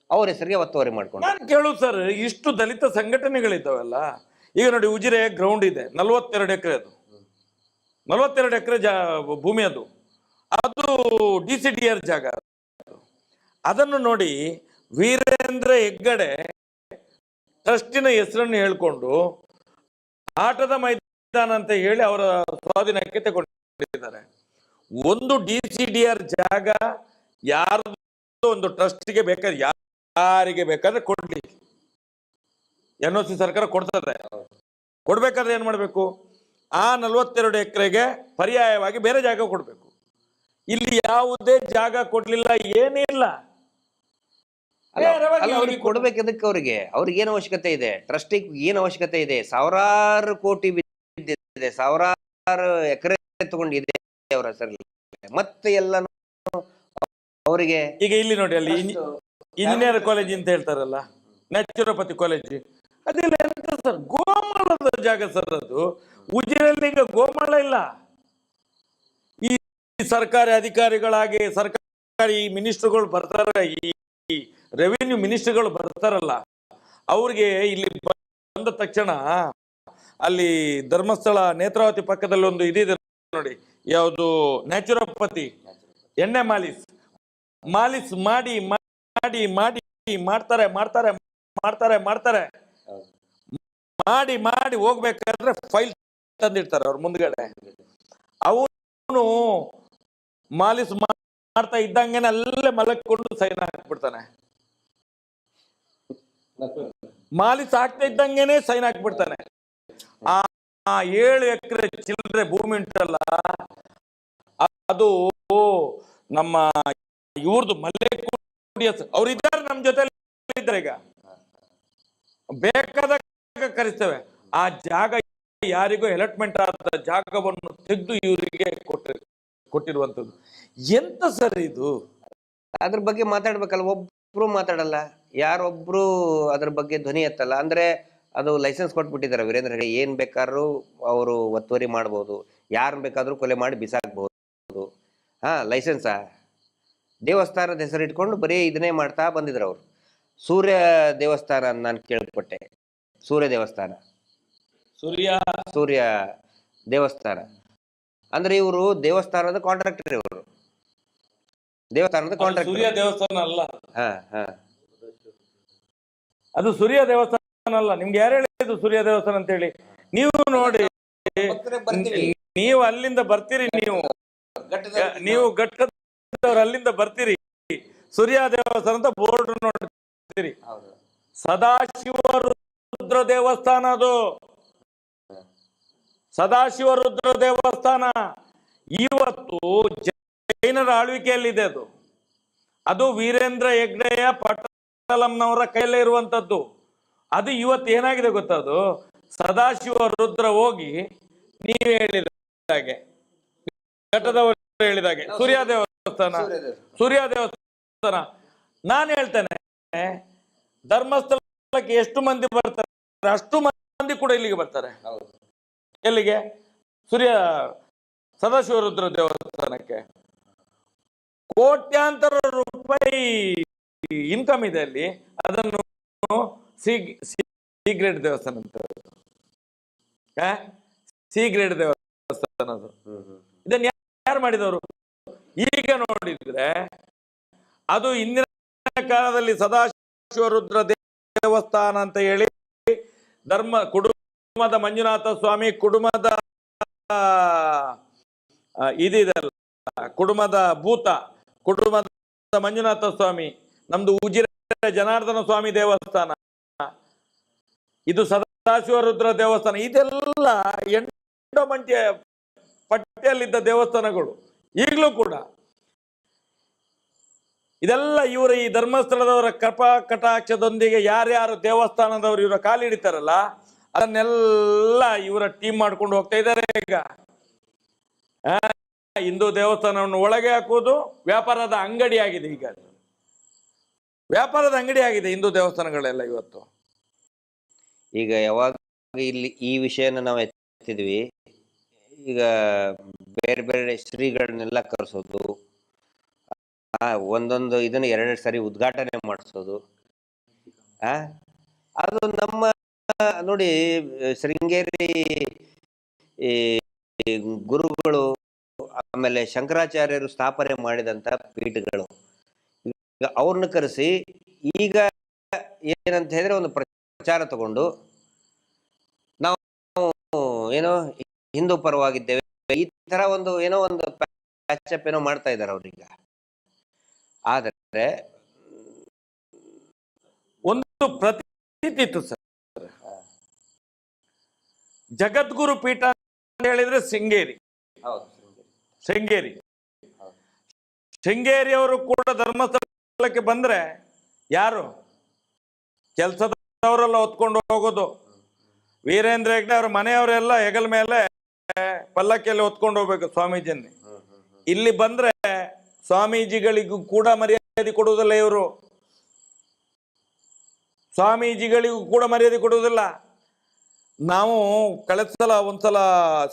C: ಅವ್ರ ಹೆಸರಿಗೆ ಒತ್ತುವರಿ ಮಾಡ್ಕೊಂಡು.
B: ನಾನು ಕೇಳುದು ಸರ್, ಇಷ್ಟು ದಲಿತ ಸಂಘಟನೆಗಳಿದ್ದಾವಲ್ಲ, ಈಗ ನೋಡಿ ಉಜಿರೆ ಗ್ರೌಂಡ್ ಇದೆ, 42 ಎಕರೆ, ಅದು 42 ಎಕರೆ ಭೂಮಿ, ಅದು DCDR ಜಾಗ. ಅದನ್ನು ನೋಡಿ ವೀರೇಂದ್ರ ಹೆಗ್ಗಡೆ ಟ್ರಸ್ಟಿನ ಹೆಸರನ್ನು ಹೇಳ್ಕೊಂಡು ಆಟದ ಮೈದಾನ ಅಂತ ಹೇಳಿ ಅವರ ಸ್ವಾಧೀನಕ್ಕೆ ತಗೊಂಡಿದ್ದಾರೆ. ಒಂದು DCDR ಜಾಗ ಯಾರ್ದು ಒಂದು ಟ್ರಸ್ಟ್ಗೆ ಬೇಕಾದ್ರೆ ಯಾರಿಗೆ ಬೇಕಾದ್ರೆ ಕೊಡ್ಲಿ, NOC ಸರ್ಕಾರ ಕೊಡ್ತದೆ. ಕೊಡ್ಬೇಕಾದ್ರೆ ಏನ್ ಮಾಡ್ಬೇಕು? ಆ 42 ಎಕರೆಗೆ ಪರ್ಯಾಯವಾಗಿ ಬೇರೆ ಜಾಗ ಕೊಡ್ಬೇಕು. ಇಲ್ಲಿ ಯಾವುದೇ ಜಾಗ ಕೊಡ್ಲಿಲ್ಲ, ಏನಿಲ್ಲ.
C: ಅವ್ರಿಗೆ ಕೊಡ್ಬೇಕು. ಅದಕ್ಕೆ ಅವ್ರಿಗೆ ಏನು ಅವಶ್ಯಕತೆ ಇದೆ? ಟ್ರಸ್ಟಿಗೆ ಏನು ಅವಶ್ಯಕತೆ ಇದೆ? ಸಾವಿರಾರು ಕೋಟಿ ಬಿದ್ದಿದೆ, ಸಾವಿರಾರು ಎಕರೆ ತಗೊಂಡಿದೆ ಅವರ ಹೆಸರಲ್ಲಿ. ಮತ್ತೆ ಎಲ್ಲ ಅವರಿಗೆ
B: ಈಗ ಇಲ್ಲಿ ನೋಡಿ, ಅಲ್ಲಿ ಇಂಜಿನಿಯರ್ ಕಾಲೇಜ್ ಅಂತ ಹೇಳ್ತಾರಲ್ಲ, ನ್ಯಾಚುರೋಪತಿ ಕಾಲೇಜ್, ಅದೆಲ್ಲ ಎಂತ ಸರ್? ಗೋಮಾಳದ ಜಾಗ ಸರ್ ಅದು. ಉಜಿರಲ್ಲಿ ಈಗ ಗೋಮಾಳ ಇಲ್ಲ. ಸರ್ಕಾರಿ ಅಧಿಕಾರಿಗಳಾಗಿ ಸರ್ಕಾರಿ ಮಿನಿಸ್ಟರ್ಗಳು ಬರ್ತಾರೆ, ಈ ರೆವಿನ್ಯೂ ಮಿನಿಸ್ಟರ್ಗಳು ಬರ್ತಾರಲ್ಲ, ಅವ್ರಿಗೆ ಇಲ್ಲಿ ಬಂದ ತಕ್ಷಣ ಅಲ್ಲಿ ಧರ್ಮಸ್ಥಳ ನೇತ್ರಾವತಿ ಪಕ್ಕದಲ್ಲಿ ಒಂದು ಇದಿದೆ ನೋಡಿ, ಯಾವುದು ನ್ಯಾಚುರೋಪತಿ ಎಣ್ಣೆ ಮಾಲಿಸ್ ಮಾಡಿ ಮಾಡಿ ಮಾಡಿ ಮಾಡ್ತಾರೆ ಮಾಡ್ತಾರೆ ಮಾಡ್ತಾರೆ ಮಾಡ್ತಾರೆ ಮಾಡಿ ಮಾಡಿ ಹೋಗ್ಬೇಕಾದ್ರೆ ಫೈಲ್ ತಂದಿರ್ತಾರೆ ಅವ್ರ ಮುಂದ್ಗಡೆ. ಅವನು ಮಾಲಿಸ್ ಮಾಡ್ತಾ ಇದ್ದಂಗೆನೆ ಅಲ್ಲೇ ಮಲಕ್ಕೊಂಡು ಸೈನ್ ಹಾಕ್ಬಿಡ್ತಾನೆ. ಮಾಲಿಸ್ ಆಗ್ತಾ ಇದ್ದಂಗೆನೆ ಸೈನ್ ಹಾಕ್ಬಿಡ್ತಾನೆ. ಆ 7 ಎಕರೆ ಚಿಲ್ಲರೆ ಭೂಮಿ ಉಂಟಲ್ಲ, ಅದು ನಮ್ಮ ಇವ್ರದ್ದು ಮಲ್ಲೇಕುಡಿ ಅವ್ರು ಇದ್ದಾರೆ, ನಮ್ಮ ಜೊತೆ ಇದ್ದಾರೆ. ಈಗ ಬೇಕಾದಾಗ ಕರಿಸ್ತೇವೆ. ಆ ಜಾಗ ಯಾರಿಗೂ ಅಲಾಟ್ಮೆಂಟ್ ಆದ ಜಾಗವನ್ನು ತೆಗೆದು ಇವರಿಗೆ ಕೊಟ್ಟಿರುವಂತದ್ದು. ಎಂತ ಸರ್ ಇದು?
C: ಅದ್ರ ಬಗ್ಗೆ ಮಾತಾಡ್ಬೇಕಲ್ಲ, ಒಬ್ರು ಮಾತಾಡಲ್ಲ, ಯಾರೊಬ್ರು ಅದ್ರ ಬಗ್ಗೆ ಧ್ವನಿ ಎತ್ತಲ್ಲ. ಅಂದ್ರೆ ಅದು ಲೈಸೆನ್ಸ್ ಕೊಟ್ಬಿಟ್ಟಿದ್ದಾರೆ ವೀರೇಂದ್ರ ಹೆಗಡೆ, ಏನ್ ಬೇಕಾದ್ರೂ ಅವರು ಒತ್ತುವರಿ ಮಾಡ್ಬೋದು, ಯಾರನ್ನ ಬೇಕಾದ್ರೂ ಕೊಲೆ ಮಾಡಿ ಬಿಸಾಕ್ಬಹುದು. ಲೈಸೆನ್ಸಾ? ದೇವಸ್ಥಾನದ ಹೆಸರಿಟ್ಕೊಂಡು ಬರೀ ಇದನ್ನೇ ಮಾಡ್ತಾ ಬಂದಿದ್ರು ಅವರು. ಸೂರ್ಯ ದೇವಸ್ಥಾನ ನಾನು ಕೇಳ್ಪಟ್ಟೆ, ಸೂರ್ಯ ದೇವಸ್ಥಾನ, ಸೂರ್ಯ ದೇವಸ್ಥಾನ ಅಂದ್ರೆ ಇವರು ದೇವಸ್ಥಾನದ ಕಾಂಟ್ರಾಕ್ಟರ್, ಇವರು ದೇವಸ್ಥಾನದ ಕಾಂಟ್ರಾಕ್ಟರ್.
B: ಸೂರ್ಯ ದೇವಸ್ಥಾನ ಅಲ್ಲ,
C: ಹಾ
B: ಅದು ಸೂರ್ಯ ದೇವಸ್ಥಾನ ಅಲ್ಲ. ನಿಮ್ಗೆ ಯಾರು ಹೇಳಿದ್ದು ಸೂರ್ಯ ದೇವಸ್ಥಾನ ಅಂತ ಹೇಳಿ? ನೀವು ನೋಡಿ, ನೀವು ಅಲ್ಲಿಂದ ಬರ್ತೀರಿ, ನೀವು ಘಟ್ಟದವ್ರು ಅಲ್ಲಿಂದ ಬರ್ತೀರಿ, ಸೂರ್ಯ ದೇವಸ್ಥಾನ ಅಂತ ಬೋರ್ಡ್ ನೋಡ್ತೀರಿ. ಸದಾಶಿವ ರುದ್ರ ದೇವಸ್ಥಾನ, ಅದು ಸದಾಶಿವ ರುದ್ರ ದೇವಸ್ಥಾನ ಇವತ್ತು ಜೈನರ ಆಳ್ವಿಕೆಯಲ್ಲಿದೆ. ಅದು ವೀರೇಂದ್ರ ಹೆಗ್ಡೆಯ ಪಟ್ಟಲಂನವರ ಕೈಯಲ್ಲೇ ಇರುವಂತದ್ದು. ಅದು ಇವತ್ತು ಏನಾಗಿದೆ ಗೊತ್ತದು? ಸದಾಶಿವ ರುದ್ರ ಹೋಗಿ ನೀವು ಹೇಳಿದ ಹಾಗೆ, ಘಟ್ಟದವರು ಹೇಳಿದಾಗೆ ಸೂರ್ಯ ದೇವಸ್ಥಾನ. ನಾನು ಹೇಳ್ತೇನೆ, ಧರ್ಮಸ್ಥಳಕ್ಕೆ ಎಷ್ಟು ಮಂದಿ ಬರ್ತಾರೆ ಅಷ್ಟು ಮಂದಿ ಕೂಡ ಇಲ್ಲಿಗೆ ಬರ್ತಾರೆ. ಎಲ್ಲಿಗೆ? ಸದಾಶಿವ ರುದ್ರ ದೇವಸ್ಥಾನಕ್ಕೆ ಕೋಟ್ಯಾಂತರ ರೂಪಾಯಿ ಇನ್ಕಮ್ ಇದೆ ಅಲ್ಲಿ. ಅದನ್ನು ಸಿ ಗ್ರೇಡ್ ದೇವಸ್ಥಾನ ಅಂತ, ಸಿ ಗ್ರೇಡ್ ದೇವಸ್ಥಾನ ಅದು. ಇದನ್ನ ಯಾರು ಮಾಡಿದವರು? ಈಗ ನೋಡಿದ್ರೆ ಅದು ಇಂದಿನ ಕಾಲದಲ್ಲಿ ಸದಾಶಿವ ರುದ್ರ ದೇವಸ್ಥಾನ ಅಂತ ಹೇಳಿ ಕುಡುಮದ ಮಂಜುನಾಥ ಸ್ವಾಮಿ, ಕುಡುಮದ ಇದಲ್ಲ, ಕುಡುಮದ ಭೂತ, ಕುಡುಮದ ಮಂಜುನಾಥ ಸ್ವಾಮಿ, ನಮ್ದು ಉಜಿರೆ ಜನಾರ್ದನ ಸ್ವಾಮಿ ದೇವಸ್ಥಾನ, ಇದು ಸದಾಶಿವ ರುದ್ರ ದೇವಸ್ಥಾನ. ಇದೆಲ್ಲ ಎಂಡೋಮೆಂಟ್ ಪಟ್ಟಿಯಲ್ಲಿದ್ದ ದೇವಸ್ಥಾನಗಳು ಈಗಲೂ ಕೂಡ. ಇದೆಲ್ಲ ಇವರ ಈ ಧರ್ಮಸ್ಥಳದವರ ಕೃಪಾ ಕಟಾಕ್ಷದೊಂದಿಗೆ ಯಾರ್ಯಾರು ದೇವಸ್ಥಾನದವರು ಇವರ ಕಾಲಿಡಿತಾರಲ್ಲ, ಅದನ್ನೆಲ್ಲ ಇವರ ಟೀಮ್ ಮಾಡ್ಕೊಂಡು ಹೋಗ್ತಾ ಇದ್ದಾರೆ. ಈಗ ಹಿಂದೂ ದೇವಸ್ಥಾನವನ್ನು ಒಳಗೆ ಹಾಕುವುದು ವ್ಯಾಪಾರದ ಅಂಗಡಿ ಆಗಿದೆ. ಈಗ ವ್ಯಾಪಾರದ ಅಂಗಡಿ ಆಗಿದೆ ಹಿಂದೂ ದೇವಸ್ಥಾನಗಳೆಲ್ಲ ಇವತ್ತು.
C: ಈಗ ಯಾವಾಗ ಇಲ್ಲಿ ಈ ವಿಷಯನ ನಾವು ಎತ್ತಿದ್ವಿ, ಈಗ ಬೇರೆ ಬೇರೆ ಶ್ರೀಗಳನ್ನೆಲ್ಲ ಕರೆಸೋದು, ಒಂದೊಂದು ಇದನ್ನ 2 ಸರಿ ಉದ್ಘಾಟನೆ ಮಾಡಿಸೋದು, ಅದು ನಮ್ಮ ನೋಡಿ ಶೃಂಗೇರಿ ಗುರುಗಳು, ಆಮೇಲೆ ಶಂಕರಾಚಾರ್ಯರು ಸ್ಥಾಪನೆ ಮಾಡಿದಂತ ಪೀಠಗಳು, ಈಗ ಅವ್ರನ್ನ ಕರೆಸಿ ಈಗ ಏನಂತ ಹೇಳಿದ್ರೆ ಒಂದು ಪ್ರಚಾರ ತಗೊಂಡು ನಾವು ಏನೋ ಹಿಂದೂ ಪರವಾಗಿದ್ದೇವೆ, ಈ ತರ ಒಂದು ಏನೋ ಒಂದು ಪ್ಯಾಚಪ್ ಏನೋ ಮಾಡ್ತಾ ಇದ್ದಾರೆ ಅವ್ರೀಗ. ಆದರೆ
B: ಒಂದು ಪ್ರತೀತಿ ಸರ್, ಜಗದ್ಗುರು ಪೀಠ ಅಂತ ಹೇಳಿದ್ರೆ ಶೃಂಗೇರಿಯವರು ಕೂಡ ಧರ್ಮಸ್ಥಳಕ್ಕೆ ಬಂದ್ರೆ ಯಾರು ಕೆಲಸದವರೆಲ್ಲ ಹೊತ್ಕೊಂಡು ಹೋಗೋದು. ವೀರೇಂದ್ರ ಹೆಗ್ಡೆ ಅವ್ರ ಮನೆಯವರೆಲ್ಲ ಹೆಗಲ ಮೇಲೆ ಪಲ್ಲಕ್ಕಿಯಲ್ಲಿ ಹೊತ್ಕೊಂಡು ಹೋಗ್ಬೇಕು ಸ್ವಾಮೀಜಿಯನ್ನೇ. ಇಲ್ಲಿ ಬಂದ್ರೆ ಸ್ವಾಮೀಜಿಗಳಿಗೂ ಕೂಡ ಮರ್ಯಾದೆ ಕೊಡುವುದಿಲ್ಲ ಇವರು, ಸ್ವಾಮೀಜಿಗಳಿಗೂ ಕೂಡ ಮರ್ಯಾದೆ ಕೊಡುವುದಿಲ್ಲ. ನಾವು ಕಳೆದ ಸಲ ಒಂದ್ಸಲ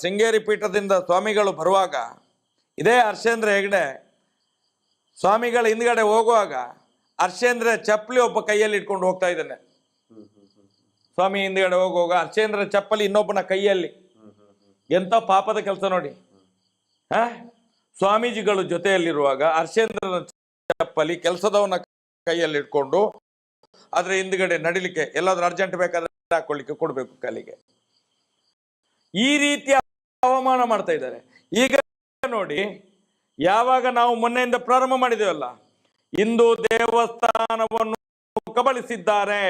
B: ಶೃಂಗೇರಿ ಪೀಠದಿಂದ ಸ್ವಾಮಿಗಳು ಬರುವಾಗ ಇದೇ ಹರ್ಷೇಂದ್ರ ಹೆಗ್ಡೆ ಸ್ವಾಮಿಗಳ ಹಿಂದ್ಗಡೆ ಹೋಗುವಾಗ ಹರ್ಷೇಂದ್ರ ಚಪ್ಪಲಿ ಒಬ್ಬ ಕೈಯಲ್ಲಿ ಇಟ್ಕೊಂಡು ಹೋಗ್ತಾ ಇದ್ದಾನೆ. ಸ್ವಾಮಿ ಹಿಂದ್ಗಡೆ ಹೋಗುವಾಗ ಹರ್ಷೇಂದ್ರ ಚಪ್ಪಲಿ ಇನ್ನೊಬ್ಬನ ಕೈಯಲ್ಲಿ. ಎಂತ ಪಾಪದ ಕೆಲಸ ನೋಡಿ. ಸ್ವಾಮೀಜಿಗಳು ಜೊತೆಯಲ್ಲಿರುವಾಗ ಹರ್ಷೇಂದ್ರನ ಚಪ್ಪಲಿ ಕೆಲಸದವನ ಕೈಯಲ್ಲಿ ಇಟ್ಕೊಂಡು ಅದ್ರ ಹಿಂದ್ಗಡೆ ನಡಿಲಿಕ್ಕೆ ಎಲ್ಲಾದ್ರೂ ಅರ್ಜೆಂಟ್ ಬೇಕಾದ್ರೆ ಹಾಕೊಳ್ಳಿಕ್ಕೆ ಕೊಡ್ಬೇಕು ಕಾಲಿಗೆ. ಈ ರೀತಿಯ ಅವಮಾನ ಮಾಡ್ತಾ ಇದ್ದಾರೆ. ಈಗ ನೋಡಿ, ಯಾವಾಗ ನಾವು ಮೊನ್ನೆಯಿಂದ ಪ್ರಾರಂಭ ಮಾಡಿದೇವಲ್ಲ, ಹಿಂದೂ ದೇವಸ್ಥಾನವನ್ನು ಕಬಳಿಸಿದ್ದಾರೆ.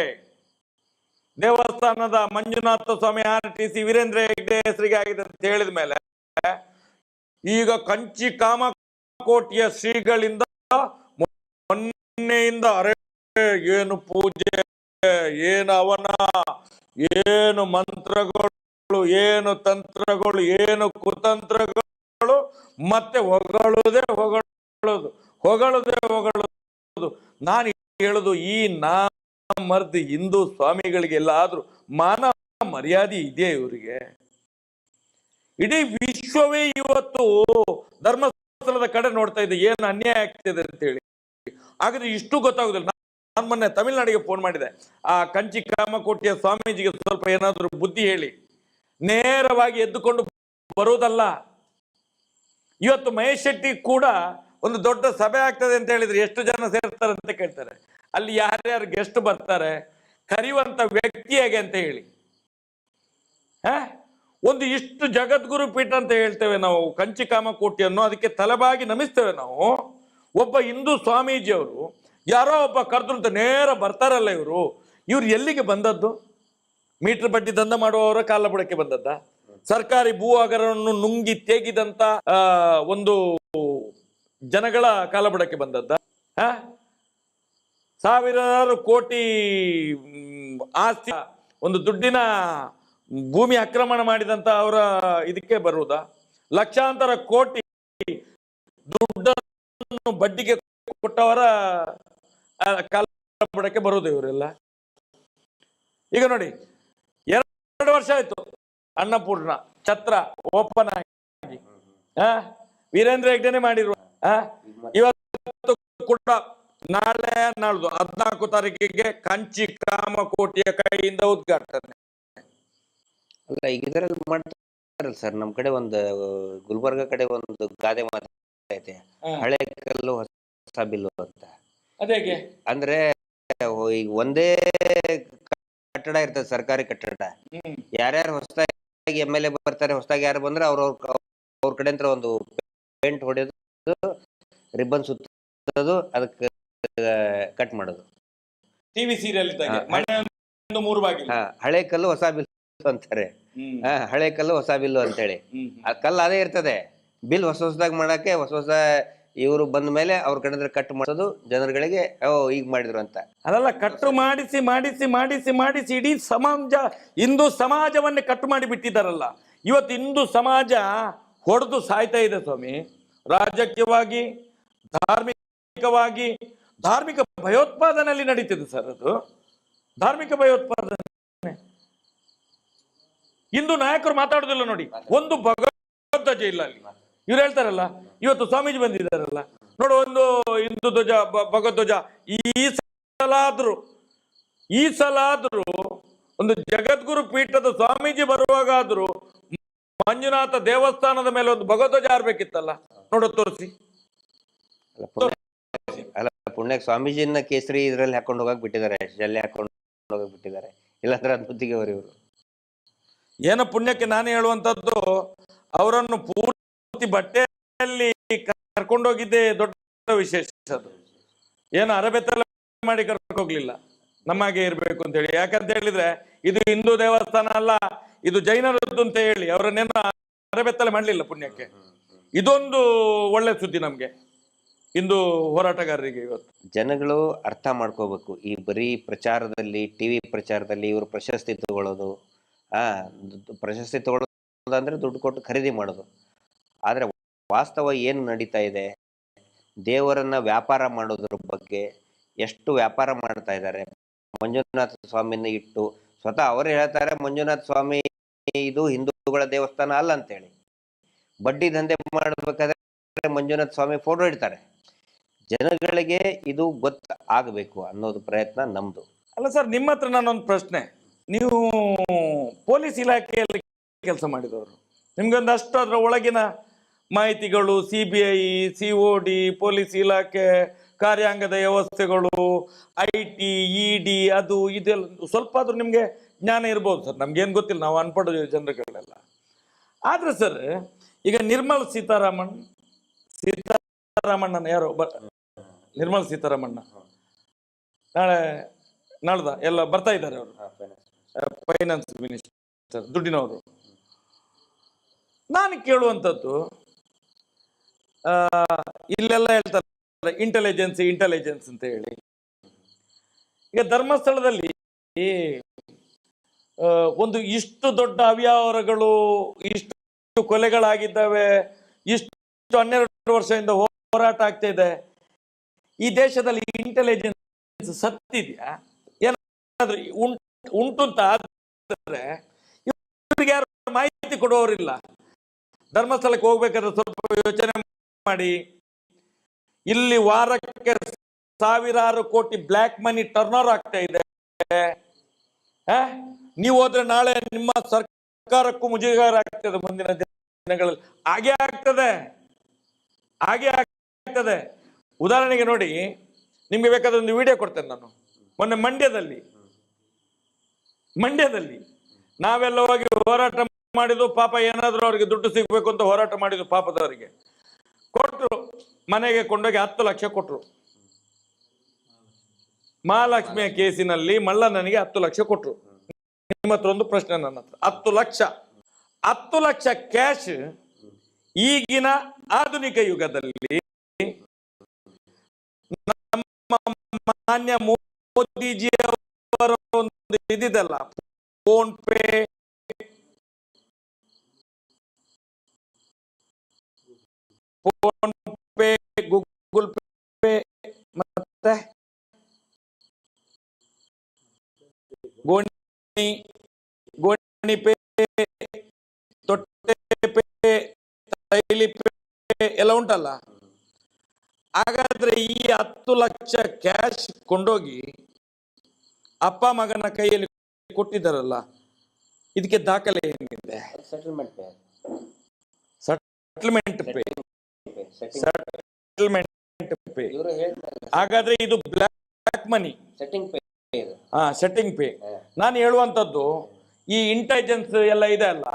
B: ದೇವಸ್ಥಾನದ ಮಂಜುನಾಥ ಸ್ವಾಮಿ RTC ವೀರೇಂದ್ರ ಹೆಗ್ಡೆ ಹೆಸರಿಗೆ ಆಗಿದೆ ಅಂತ ಹೇಳಿದ ಮೇಲೆ ಈಗ ಕಂಚಿ ಕಾಮಕೋಟಿಯ ಶ್ರೀಗಳಿಂದ ಮೊನ್ನೆಯಿಂದ ಅರೆ ಏನು ಪೂಜೆ, ಏನು ಅವನ, ಏನು ಮಂತ್ರಗಳು, ಏನು ತಂತ್ರಗಳು, ಏನು ಕುತಂತ್ರಗಳು, ಮತ್ತೆ ಹೊಗಳುದೇ ಹೊಗಳುದು. ನಾನು ಹೇಳುದು, ಈ ಮರ್ದಿ ಹಿಂದೂ ಸ್ವಾಮಿಗಳಿಗೆಲ್ಲ ಆದ್ರೂ ಮಾನ ಮರ್ಯಾದೆ ಇದೆಯಾ ಇವರಿಗೆ? ಇಡೀ ವಿಶ್ವವೇ ಇವತ್ತು ಧರ್ಮಸ್ಥಳದ ಕಡೆ ನೋಡ್ತಾ ಇದೆ, ಏನು ಅನ್ಯಾಯ ಆಗ್ತಿದೆ ಅಂತ ಹೇಳಿ. ಹಾಗಾದ್ರೆ ಇಷ್ಟು ಗೊತ್ತಾಗುದಿಲ್ಲ. ನಾನು ಮೊನ್ನೆ ತಮಿಳ್ನಾಡಿಗೆ ಫೋನ್ ಮಾಡಿದೆ. ಆ ಕಂಚಿ ಕಾಮಕೋಟಿಯ ಸ್ವಾಮೀಜಿಗೆ ಸ್ವಲ್ಪ ಏನಾದ್ರೂ ಬುದ್ಧಿ ಹೇಳಿ. ನೇರವಾಗಿ ಎದ್ದುಕೊಂಡು ಬರುವುದಲ್ಲ. ಇವತ್ತು ಮಹೇಶ್ ಶೆಟ್ಟಿ ಕೂಡ ಒಂದು ದೊಡ್ಡ ಸಭೆ ಆಗ್ತದೆ ಅಂತ ಹೇಳಿದ್ರೆ ಎಷ್ಟು ಜನ ಸೇರ್ತಾರೆ ಅಂತ ಕೇಳ್ತಾರೆ. ಅಲ್ಲಿ ಯಾರ್ಯಾರು ಗೆಸ್ಟ್ ಬರ್ತಾರೆ, ಕರೆಯುವಂತ ವ್ಯಕ್ತಿ ಹೇಗೆ ಅಂತ ಹೇಳಿ. ಒಂದು ಇಷ್ಟು ಜಗದ್ಗುರು ಪೀಠ ಅಂತ ಹೇಳ್ತೇವೆ ನಾವು ಕಂಚಿ ಕಾಮಕೋಟಿಯನ್ನು, ಅದಕ್ಕೆ ತಲೆಬಾಗಿ ನಮಿಸ್ತೇವೆ ನಾವು. ಒಬ್ಬ ಹಿಂದೂ ಸ್ವಾಮೀಜಿಯವರು ಯಾರೋ ಒಬ್ಬ ಕರೆದ್ರು ಅಂತ ನೇರ ಬರ್ತಾರಲ್ಲ ಇವ್ರು ಎಲ್ಲಿಗೆ ಬಂದದ್ದು? ಮೀಟರ್ ಬಡ್ಡಿ ದಂಧ ಮಾಡುವವರ ಕಾಲ ಬುಡಕ್ಕೆ ಬಂದದ್ದ? ಸರ್ಕಾರಿ ಭೂ ಹಗರವನ್ನು ನುಂಗಿ ತೇಗಿದಂತ ಒಂದು ಜನಗಳ ಕಾಲ ಬುಡಕ್ಕೆ ಬಂದದ್ದ? ಸಾವಿರಾರು ಕೋಟಿ ಆಸ್ತಿ, ಒಂದು ದುಡ್ಡಿನ ಭೂಮಿ ಆಕ್ರಮಣ ಮಾಡಿದಂತ ಅವರ ಇದಕ್ಕೆ ಬರುವುದಾ? ಲಕ್ಷಾಂತರ ಕೋಟಿ ದುಡ್ಡನ್ನು ಬಡ್ಡಿಗೆ ಕೊಟ್ಟವರ ಕಾಲ ಬುಡಕ್ಕೆ ಬರುವುದು ಇವರೆಲ್ಲ. ಈಗ ನೋಡಿ, 2 ವರ್ಷ ಆಯ್ತು ಅನ್ನಪೂರ್ಣ ಛತ್ರ ಓಪನ್ ಆಗಿ. ವೀರೇಂದ್ರ ಹೆಗ್ಡೆನೆ ಮಾಡಿರುವ. ಇವತ್ತು ಕೂಡ ನಾಳೆ ನಾಳ್ದು 14 ತಾರೀಕಿಗೆ ಕಂಚಿ ಕಾಮಕೋಟಿಯ ಕೈಯಿಂದ ಉದ್ಘಾಟನೆ.
C: ಅಲ್ಲ, ಈಗ ಇದರಲ್ಲಿ ಮಾಡ್ತಾರಲ್ಲ ಸರ್, ನಮ್ ಕಡೆ ಒಂದು ಗುಲ್ಬರ್ಗ ಕಡೆ ಒಂದು ಗಾದೆ ಮಾತೈತೆ, ಹಳೆ ಕಲ್ಲು ಹೊಸ ಬಿಲ್ಲು ಅಂತ.
B: ಅದೇಗೆ ಅಂದ್ರೆ
C: ಈಗ ಒಂದೇ ಕಟ್ಟಡ ಇರ್ತದೆ, ಸರ್ಕಾರಿ ಕಟ್ಟಡ. ಯಾರ್ಯಾರು ಹೊಸದಾಗಿ MLA ಬರ್ತಾರೆ, ಹೊಸದಾಗಿ ಯಾರು ಬಂದ್ರೆ ಅವ್ರ ಕಡೆ ಅಂತ ಒಂದು ಪೇಂಟ್ ಹೊಡೆಯೋದು, ರಿಬ್ಬನ್ ಸುತ್ತೋದು, ಅದಕ್ಕೆ ಕಟ್ ಮಾಡೋದು.
B: ಟಿವಿ ಸೀರಿಯಲ್
C: ಹಳೆ ಕಲ್ಲು ಹೊಸ ಬಿಲ್ಲು ಅಂತಾರೆ. ಹಳೆ ಕಲ್ಲು ಹೊಸ ಬಿಲ್ಲು ಅಂತೇಳಿ. ಆ ಕಲ್ಲು ಅದೇ ಇರ್ತದೆ, ಬಿಲ್ ಹೊಸದಾಗಿ ಮಾಡಕ್ಕೆ ಹೊಸ ಇವರು ಬಂದ ಮೇಲೆ ಅವ್ರ ಕಡೆ ಕಟ್ ಮಾಡೋದು, ಜನರುಗಳಿಗೆ ಈಗ ಮಾಡಿದ್ರು ಅಂತ.
B: ಅದೆಲ್ಲ ಕಟ್ಟು ಮಾಡಿಸಿ ಮಾಡಿಸಿ ಮಾಡಿಸಿ ಮಾಡಿಸಿ ಇಡೀ ಸಮಾಜ, ಹಿಂದೂ ಸಮಾಜವನ್ನೇ ಕಟ್ಟು ಮಾಡಿ ಬಿಟ್ಟಿದ್ದಾರಲ್ಲ. ಇವತ್ತು ಹಿಂದೂ ಸಮಾಜ ಹೊಡೆದು ಸಾಯ್ತಾ ಇದೆ ಸ್ವಾಮಿ. ರಾಜಕೀಯವಾಗಿ, ಧಾರ್ಮಿಕವಾಗಿ, ಧಾರ್ಮಿಕ ಭಯೋತ್ಪಾದನೆಯಲ್ಲಿ ನಡೀತಿದೆ ಸರ್. ಅದು ಧಾರ್ಮಿಕ ಭಯೋತ್ಪಾದನೆ. ಹಿಂದೂ ನಾಯಕರು ಮಾತಾಡುದಿಲ್ಲ ನೋಡಿ. ಒಂದು ಭಗವದ್ಧ್ವಜ ಇಲ್ಲ ಅಲ್ಲಿ. ಇವ್ರು ಹೇಳ್ತಾರಲ್ಲ, ಇವತ್ತು ಸ್ವಾಮೀಜಿ ಬಂದಿದ್ದಾರಲ್ಲ, ನೋಡು, ಒಂದು ಹಿಂದೂ ಧ್ವಜ, ಭಗವದ್ಧ್ವಜ. ಈ ಸಲ ಆದ್ರೂ ಒಂದು ಜಗದ್ಗುರು ಪೀಠದ ಸ್ವಾಮೀಜಿ ಬರುವಾಗಾದ್ರೂ ಮಂಜುನಾಥ ದೇವಸ್ಥಾನದ ಮೇಲೆ ಒಂದು ಭಗವದ್ಧ್ವಜ ಹಾರಬೇಕಿತ್ತಲ್ಲ. ನೋಡು, ತೋರಿಸಿ.
C: ಅಲ್ಲ, ಪುಣ್ಯಕ್ಕೆ ಸ್ವಾಮೀಜಿನ ಕೇಸರಿ ಇದ್ರಲ್ಲಿ ಹಾಕೊಂಡು ಹೋಗಕ್ ಬಿಟ್ಟಿದ್ದಾರೆ, ಜಲ್ಲೆ ಹಾಕೊಂಡು ಹೋಗಕ್ ಬಿಟ್ಟಿದ್ದಾರೆ. ಇಲ್ಲಾಂದ್ರೆ ಅದು ಬುದ್ಧಿಗೆ ಅವರು ಇವರು.
B: ಏನೋ ಪುಣ್ಯಕ್ಕೆ ನಾನು ಹೇಳುವಂತದ್ದು, ಅವರನ್ನು ಪೂರ್ತಿ ಬಟ್ಟೆಯಲ್ಲಿ ಕರ್ಕೊಂಡೋಗಿದ್ದೆ ದೊಡ್ಡ ವಿಶೇಷ. ಅದು ಏನು ಅರಬೆತ್ತಲೆ ಮಾಡಿ ಕರ್ಕೊಂಡೋಗ್ಲಿಲ್ಲ, ನಮಗೆ ಇರ್ಬೇಕು ಅಂತ ಹೇಳಿ. ಯಾಕಂತ ಹೇಳಿದ್ರೆ ಇದು ಹಿಂದೂ ದೇವಸ್ಥಾನ ಅಲ್ಲ, ಇದು ಜೈನರದ್ದು ಅಂತ ಹೇಳಿ ಅವರನ್ನೇನು ಅರಬೆತ್ತಲೆ ಮಾಡ್ಲಿಲ್ಲ ಪುಣ್ಯಕ್ಕೆ. ಇದೊಂದು ಒಳ್ಳೆ ಸುದ್ದಿ ನಮ್ಗೆ, ಹಿಂದೂ ಹೋರಾಟಗಾರರಿಗೆ. ಇವತ್ತು
C: ಜನಗಳು ಅರ್ಥ ಮಾಡ್ಕೋಬೇಕು. ಈ ಬರೀ ಪ್ರಚಾರದಲ್ಲಿ, ಟಿವಿ ಪ್ರಚಾರದಲ್ಲಿ ಇವರು ಪ್ರಶಸ್ತಿ ತಗೊಳ್ಳೋದು, ಪ್ರಶಸ್ತಿ ತಗೊಳ್ಳೋದು ಅಂದ್ರೆ ದುಡ್ಡು ಕೊಟ್ಟು ಖರೀದಿ ಮಾಡೋದು. ಆದ್ರೆ ವಾಸ್ತವ ಏನು ನಡೀತಾ ಇದೆ, ದೇವರನ್ನ ವ್ಯಾಪಾರ ಮಾಡೋದ್ರ ಬಗ್ಗೆ ಎಷ್ಟು ವ್ಯಾಪಾರ ಮಾಡ್ತಾ ಇದ್ದಾರೆ. ಮಂಜುನಾಥ ಸ್ವಾಮಿನ ಇಟ್ಟು ಸ್ವತಃ ಅವರು ಹೇಳ್ತಾರೆ, ಮಂಜುನಾಥ ಸ್ವಾಮಿ ಇದು ಹಿಂದೂಗಳ ದೇವಸ್ಥಾನ ಅಲ್ಲ ಅಂತೇಳಿ. ಬಡ್ಡಿ ದಂಧೆ ಮಾಡ್ಬೇಕಾದ್ರೆ ಮಂಜುನಾಥ ಸ್ವಾಮಿ ಫೋಟೋ ಇಡ್ತಾರೆ. ಜನಗಳಿಗೆ ಇದು ಆಗಬೇಕು ಅನ್ನೋದು ಪ್ರಯತ್ನ ನಮ್ದು.
B: ಅಲ್ಲ ಸರ್, ನಿಮ್ಮ ಹತ್ರ ನಾನೊಂದು ಪ್ರಶ್ನೆ. ನೀವು ಪೊಲೀಸ್ ಇಲಾಖೆಯಲ್ಲಿ ಕೆಲಸ ಮಾಡಿದವರು, ನಿಮ್ಗೊಂದಷ್ಟು ಅದರ ಒಳಗಿನ ಮಾಹಿತಿಗಳು, CBI, COD, ಪೊಲೀಸ್ ಇಲಾಖೆ, ಕಾರ್ಯಾಂಗದ ವ್ಯವಸ್ಥೆಗಳು, IT, ED, ಅದು ಇದೆಲ್ಲ ಸ್ವಲ್ಪ ಆದ್ರೂ ನಿಮಗೆ ಜ್ಞಾನ ಇರ್ಬೋದು ಸರ್. ನಮ್ಗೇನು ಗೊತ್ತಿಲ್ಲ, ನಾವು ಅನ್ಪಡ ಜನರುಗಳೆಲ್ಲ. ಆದ್ರೆ ಸರ್, ಈಗ ನಿರ್ಮಲ್ ಸೀತಾರಾಮಣ್ಣನ ಯಾರೋ ನಿರ್ಮಲ್ ಸೀತಾರಾಮಣ್ಣ ನಾಳ್ದ ಎಲ್ಲ ಬರ್ತಾ ಇದ್ದಾರೆ. ಅವರು ಫೈನಾನ್ಸ್ ಮಿನಿಸ್ಟರ್, ದುಡ್ಡಿನವರು. ನಾನು ಕೇಳುವಂಥದ್ದು, ಇಲ್ಲೆಲ್ಲ ಹೇಳ್ತಾರೆ ಇಂಟೆಲಿಜೆನ್ಸ್ ಅಂತ ಹೇಳಿ. ಈಗ ಧರ್ಮಸ್ಥಳದಲ್ಲಿ ಒಂದು ಇಷ್ಟು ದೊಡ್ಡ ಅವ್ಯವಹಾರಗಳು, ಇಷ್ಟು ಕೊಲೆಗಳಾಗಿದ್ದಾವೆ, ಇಷ್ಟು 12 ವರ್ಷದಿಂದ ಹೋರಾಟ ಆಗ್ತಾ ಇದೆ. ಈ ದೇಶದಲ್ಲಿ ಇಂಟೆಲಿಜೆನ್ಸ್ ಸತ್ತಿದೆಯಾ, ಏನಾದ್ರೂ ಉಂಟು ಅಂತ ಆದ್ರೆ ಇವರಿಗೆ ಯಾರು ಮಾಹಿತಿ ಕೊಡುವವರಿಲ್ಲ. ಧರ್ಮಸ್ಥಳಕ್ಕೆ ಹೋಗ್ಬೇಕಾದ್ರೆ ಸ್ವಲ್ಪ ಯೋಚನೆ ಮಾಡಿ. ಇಲ್ಲಿ ವಾರಕ್ಕೆ ಸಾವಿರಾರು ಕೋಟಿ ಬ್ಲ್ಯಾಕ್ ಮನಿ ಟರ್ನ್ ಓವರ್ ಆಗ್ತಾ ಇದೆ. ನೀವು ಹೋದ್ರೆ ನಾಳೆ ನಿಮ್ಮ ಸರ್ಕಾರಕ್ಕೂ ಮುಜುಗರ ಆಗ್ತದೆ. ಮುಂದಿನ ದಿನಗಳಲ್ಲಿ ಹಾಗೆ ಆಗ್ತದೆ. ಉದಾಹರಣೆಗೆ ನೋಡಿ, ನಿಮ್ಗೆ ಬೇಕಾದ ಒಂದು ವಿಡಿಯೋ ಕೊಡ್ತೇನೆ ನಾನು. ಮೊನ್ನೆ ಮಂಡ್ಯದಲ್ಲಿ ನಾವೆಲ್ಲ ಹೋಗಿ ಹೋರಾಟ ಮಾಡಿದ್ದು, ಪಾಪ ಏನಾದ್ರೂ ಅವ್ರಿಗೆ ದುಡ್ಡು ಸಿಗ್ಬೇಕು ಅಂತ ಹೋರಾಟ ಮಾಡಿದ್ದು, ಪಾಪದವರಿಗೆ ಕೊಟ್ರು. ಮನೆಗೆ ಕೊಂಡೋಗಿ 10 ಲಕ್ಷ ಕೊಟ್ರು. ಮಹಾಲಕ್ಷ್ಮಿಯ ಕೇಸಿನಲ್ಲಿ ಮಲ್ಲಣ್ಣನಿಗೆ 10 ಲಕ್ಷ ಕೊಟ್ರು. ನಿಮ್ಮ ಹತ್ರ ಒಂದು ಪ್ರಶ್ನೆ, ನನ್ನ ಹತ್ರ 10 ಲಕ್ಷ ಕ್ಯಾಶ್ ಈಗಿನ ಆಧುನಿಕ ಯುಗದಲ್ಲಿ ನಮ್ಮ ಮಾನ್ಯ ಮೋದಿಜಿಯವರ ಒಂದು ಇದಿದೆಲ್ಲ, ಫೋನ್ ಪೇ, ಗೂಗಲ್ ಪೇ, ಮತ್ತೆ ಗೋಣಿ ಪೇ, ತೊಟ್ಟೆ ಪೇ, ತೈಲಿ ಪೇ ಎಲ್ಲ ಉಂಟಲ್ಲ. ಹಾಗಾದ್ರೆ ಈ 10 ಲಕ್ಷ ಕ್ಯಾಶ್ ಕೊಂಡೋಗಿ ಅಪ್ಪ ಮಗನ ಕೈಯಲ್ಲಿ ಕೊಟ್ಟಿದ್ದಾರಲ್ಲ, ಇದಕ್ಕೆ ದಾಖಲೆ ಏನಿದೆ? Settlement pay. ಹಾಗಾದ್ರೆ ಇದು ಬ್ಲ್ಯಾಕ್ ಮನಿ, ಸೆಟ್ಟಿಂಗ್ ಪೇ. ನಾನು ಹೇಳುವಂತದ್ದು, ಈ ಇಂಟೆಲಿಜೆನ್ಸ್ ಎಲ್ಲ ಇದೆ ಅಲ್ಲ,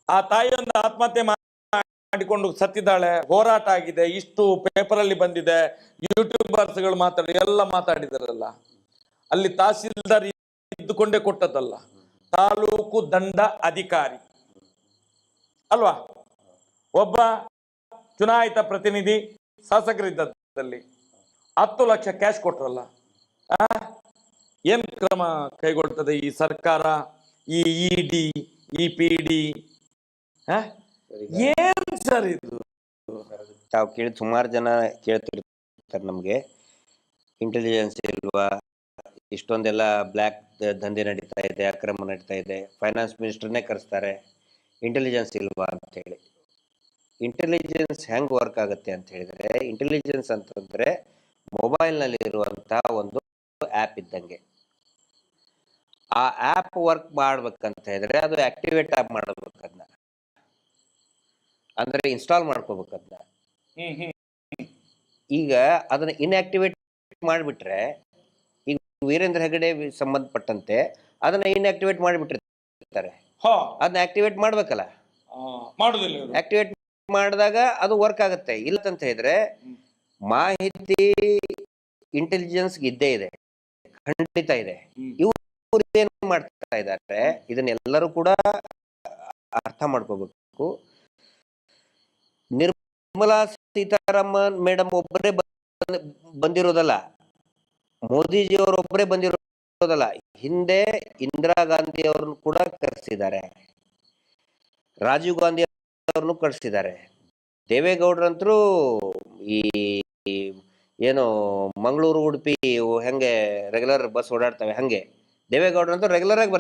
B: ಆ ತಾಯಿಯೊಂದು ಆತ್ಮಹತ್ಯೆ ಮಾಡಿಕೊಂಡು ಸತ್ತಿದ್ದಾಳೆ, ಹೋರಾಟ ಆಗಿದೆ, ಇಷ್ಟು ಪೇಪರ್ ಅಲ್ಲಿ ಬಂದಿದೆ, ಯೂಟ್ಯೂಬರ್ಸ್ ಗಳು ಎಲ್ಲ ಮಾತಾಡಿದಾರಲ್ಲ. ಅಲ್ಲಿ ತಹಸೀಲ್ದಾರ್ ಇದ್ದುಕೊಂಡೇ ಕೊಟ್ಟದ್ದಲ್ಲ, ತಾಲೂಕು ದಂಡ ಅಧಿಕಾರಿ ಅಲ್ವಾ, ಒಬ್ಬ ಚುನಾಯಿತ ಪ್ರತಿನಿಧಿ ಶಾಸಕರಿದ್ದಲ್ಲಿ 10 ಲಕ್ಷ ಕ್ಯಾಶ್ ಕೊಟ್ರಲ್ಲ. ಏನ್ ಕ್ರಮ ಕೈಗೊಳ್ತದೆ ಈ ಸರ್ಕಾರ, ಈ ED, ಈ PD? ಏನ್ ಸರ್ ಇದು?
C: ತಾವು ಸುಮಾರು ಜನ ಕೇಳ್ತಿರ್ತಾರೆ ನಮ್ಗೆ, ಇಂಟೆಲಿಜೆನ್ಸ್ ಇಲ್ವಾ, ಇಷ್ಟೊಂದೆಲ್ಲ ಬ್ಲ್ಯಾಕ್ ದಂಧೆ ನಡೀತಾ ಇದೆ, ಅಕ್ರಮ ನಡೀತಾ ಇದೆ, ಫೈನಾನ್ಸ್ ಮಿನಿಸ್ಟರ್ನೇ ಕರೆಸ್ತಾರೆ, ಇಂಟೆಲಿಜೆನ್ಸ್ ಇಲ್ವಾ ಅಂತ ಹೇಳಿ. ಇಂಟೆಲಿಜೆನ್ಸ್ ಹೆಂಗ್ ವರ್ಕ್ ಆಗುತ್ತೆ ಅಂತ ಹೇಳಿದ್ರೆ, ಇಂಟೆಲಿಜೆನ್ಸ್ ಅಂತಂದ್ರೆ ಮೊಬೈಲ್ನಲ್ಲಿ ಇರುವಂತಹ ಒಂದು ಆ್ಯಪ್ ಇದ್ದಂಗೆ. ಆ ಆ್ಯಪ್ ವರ್ಕ್ ಮಾಡ್ಬೇಕಂತ ಹೇಳಿದ್ರೆ ಅದು ಆಕ್ಟಿವೇಟ್ ಆಗಿ ಮಾಡಬೇಕು, ಅದನ್ನ ಅಂದ್ರೆ ಇನ್ಸ್ಟಾಲ್ ಮಾಡ್ಕೋಬೇಕು ಅದನ್ನ. ಈಗ ಅದನ್ನ ಇನ್ಆಕ್ಟಿವೇಟ್ ಮಾಡಿಬಿಟ್ರೆ, ಈಗ ವೀರೇಂದ್ರ ಹೆಗಡೆ ಸಂಬಂಧಪಟ್ಟಂತೆ ಅದನ್ನ ಇನ್ಆಕ್ಟಿವೇಟ್ ಮಾಡಿಬಿಟ್ಟಿರ್ತಾರೆ, ಅದನ್ನ ಆಕ್ಟಿವೇಟ್ ಮಾಡ್ಬೇಕಲ್ಲ, ಆಕ್ಟಿವೇಟ್ ಮಾಡಿದಾಗ ಅದು ವರ್ಕ್ ಆಗುತ್ತೆ. ಇಲ್ಲ ಅಂತ ಹೇಳಿದ್ರೆ ಮಾಹಿತಿ ಇಂಟೆಲಿಜೆನ್ಸ್ ಇದ್ದೇ ಇದೆ, ಖಂಡಿತ ಇದೆ. ಇವ್ರು ಏನ್ ಮಾಡ್ತಾ ಇದ್ದಾರೆ, ಇದನ್ನೆಲ್ಲರೂ ಕೂಡ ಅರ್ಥ ಮಾಡ್ಕೋಬೇಕು. ನಿರ್ಮಲಾ ಸೀತಾರಾಮನ್ ಮೇಡಮ್ ಒಬ್ಬರೇ ಬಂದಿರೋದಲ್ಲ, ಮೋದಿಜಿಯವರೊಬ್ಬರೇ ಬಂದಿರೋದಲ್ಲ, ಹಿಂದೆ ಇಂದಿರಾ ಗಾಂಧಿ ಅವ್ರನ್ನು ಕೂಡ ಕರೆಸಿದ್ದಾರೆ, ರಾಜೀವ್ ಗಾಂಧಿ ಅವ್ರನ್ನು ಕರೆಸಿದ್ದಾರೆ, ದೇವೇಗೌಡರಂತರೂ ಈ ಏನು ಮಂಗಳೂರು ಉಡುಪಿ ಹೆಂಗೆ ರೆಗ್ಯುಲರ್ ಬಸ್ ಓಡಾಡ್ತವೆ ಹಂಗೆ ದೇವೇಗೌಡರಂತೂ ರೆಗ್ಯುಲರ್ ಆಗಿ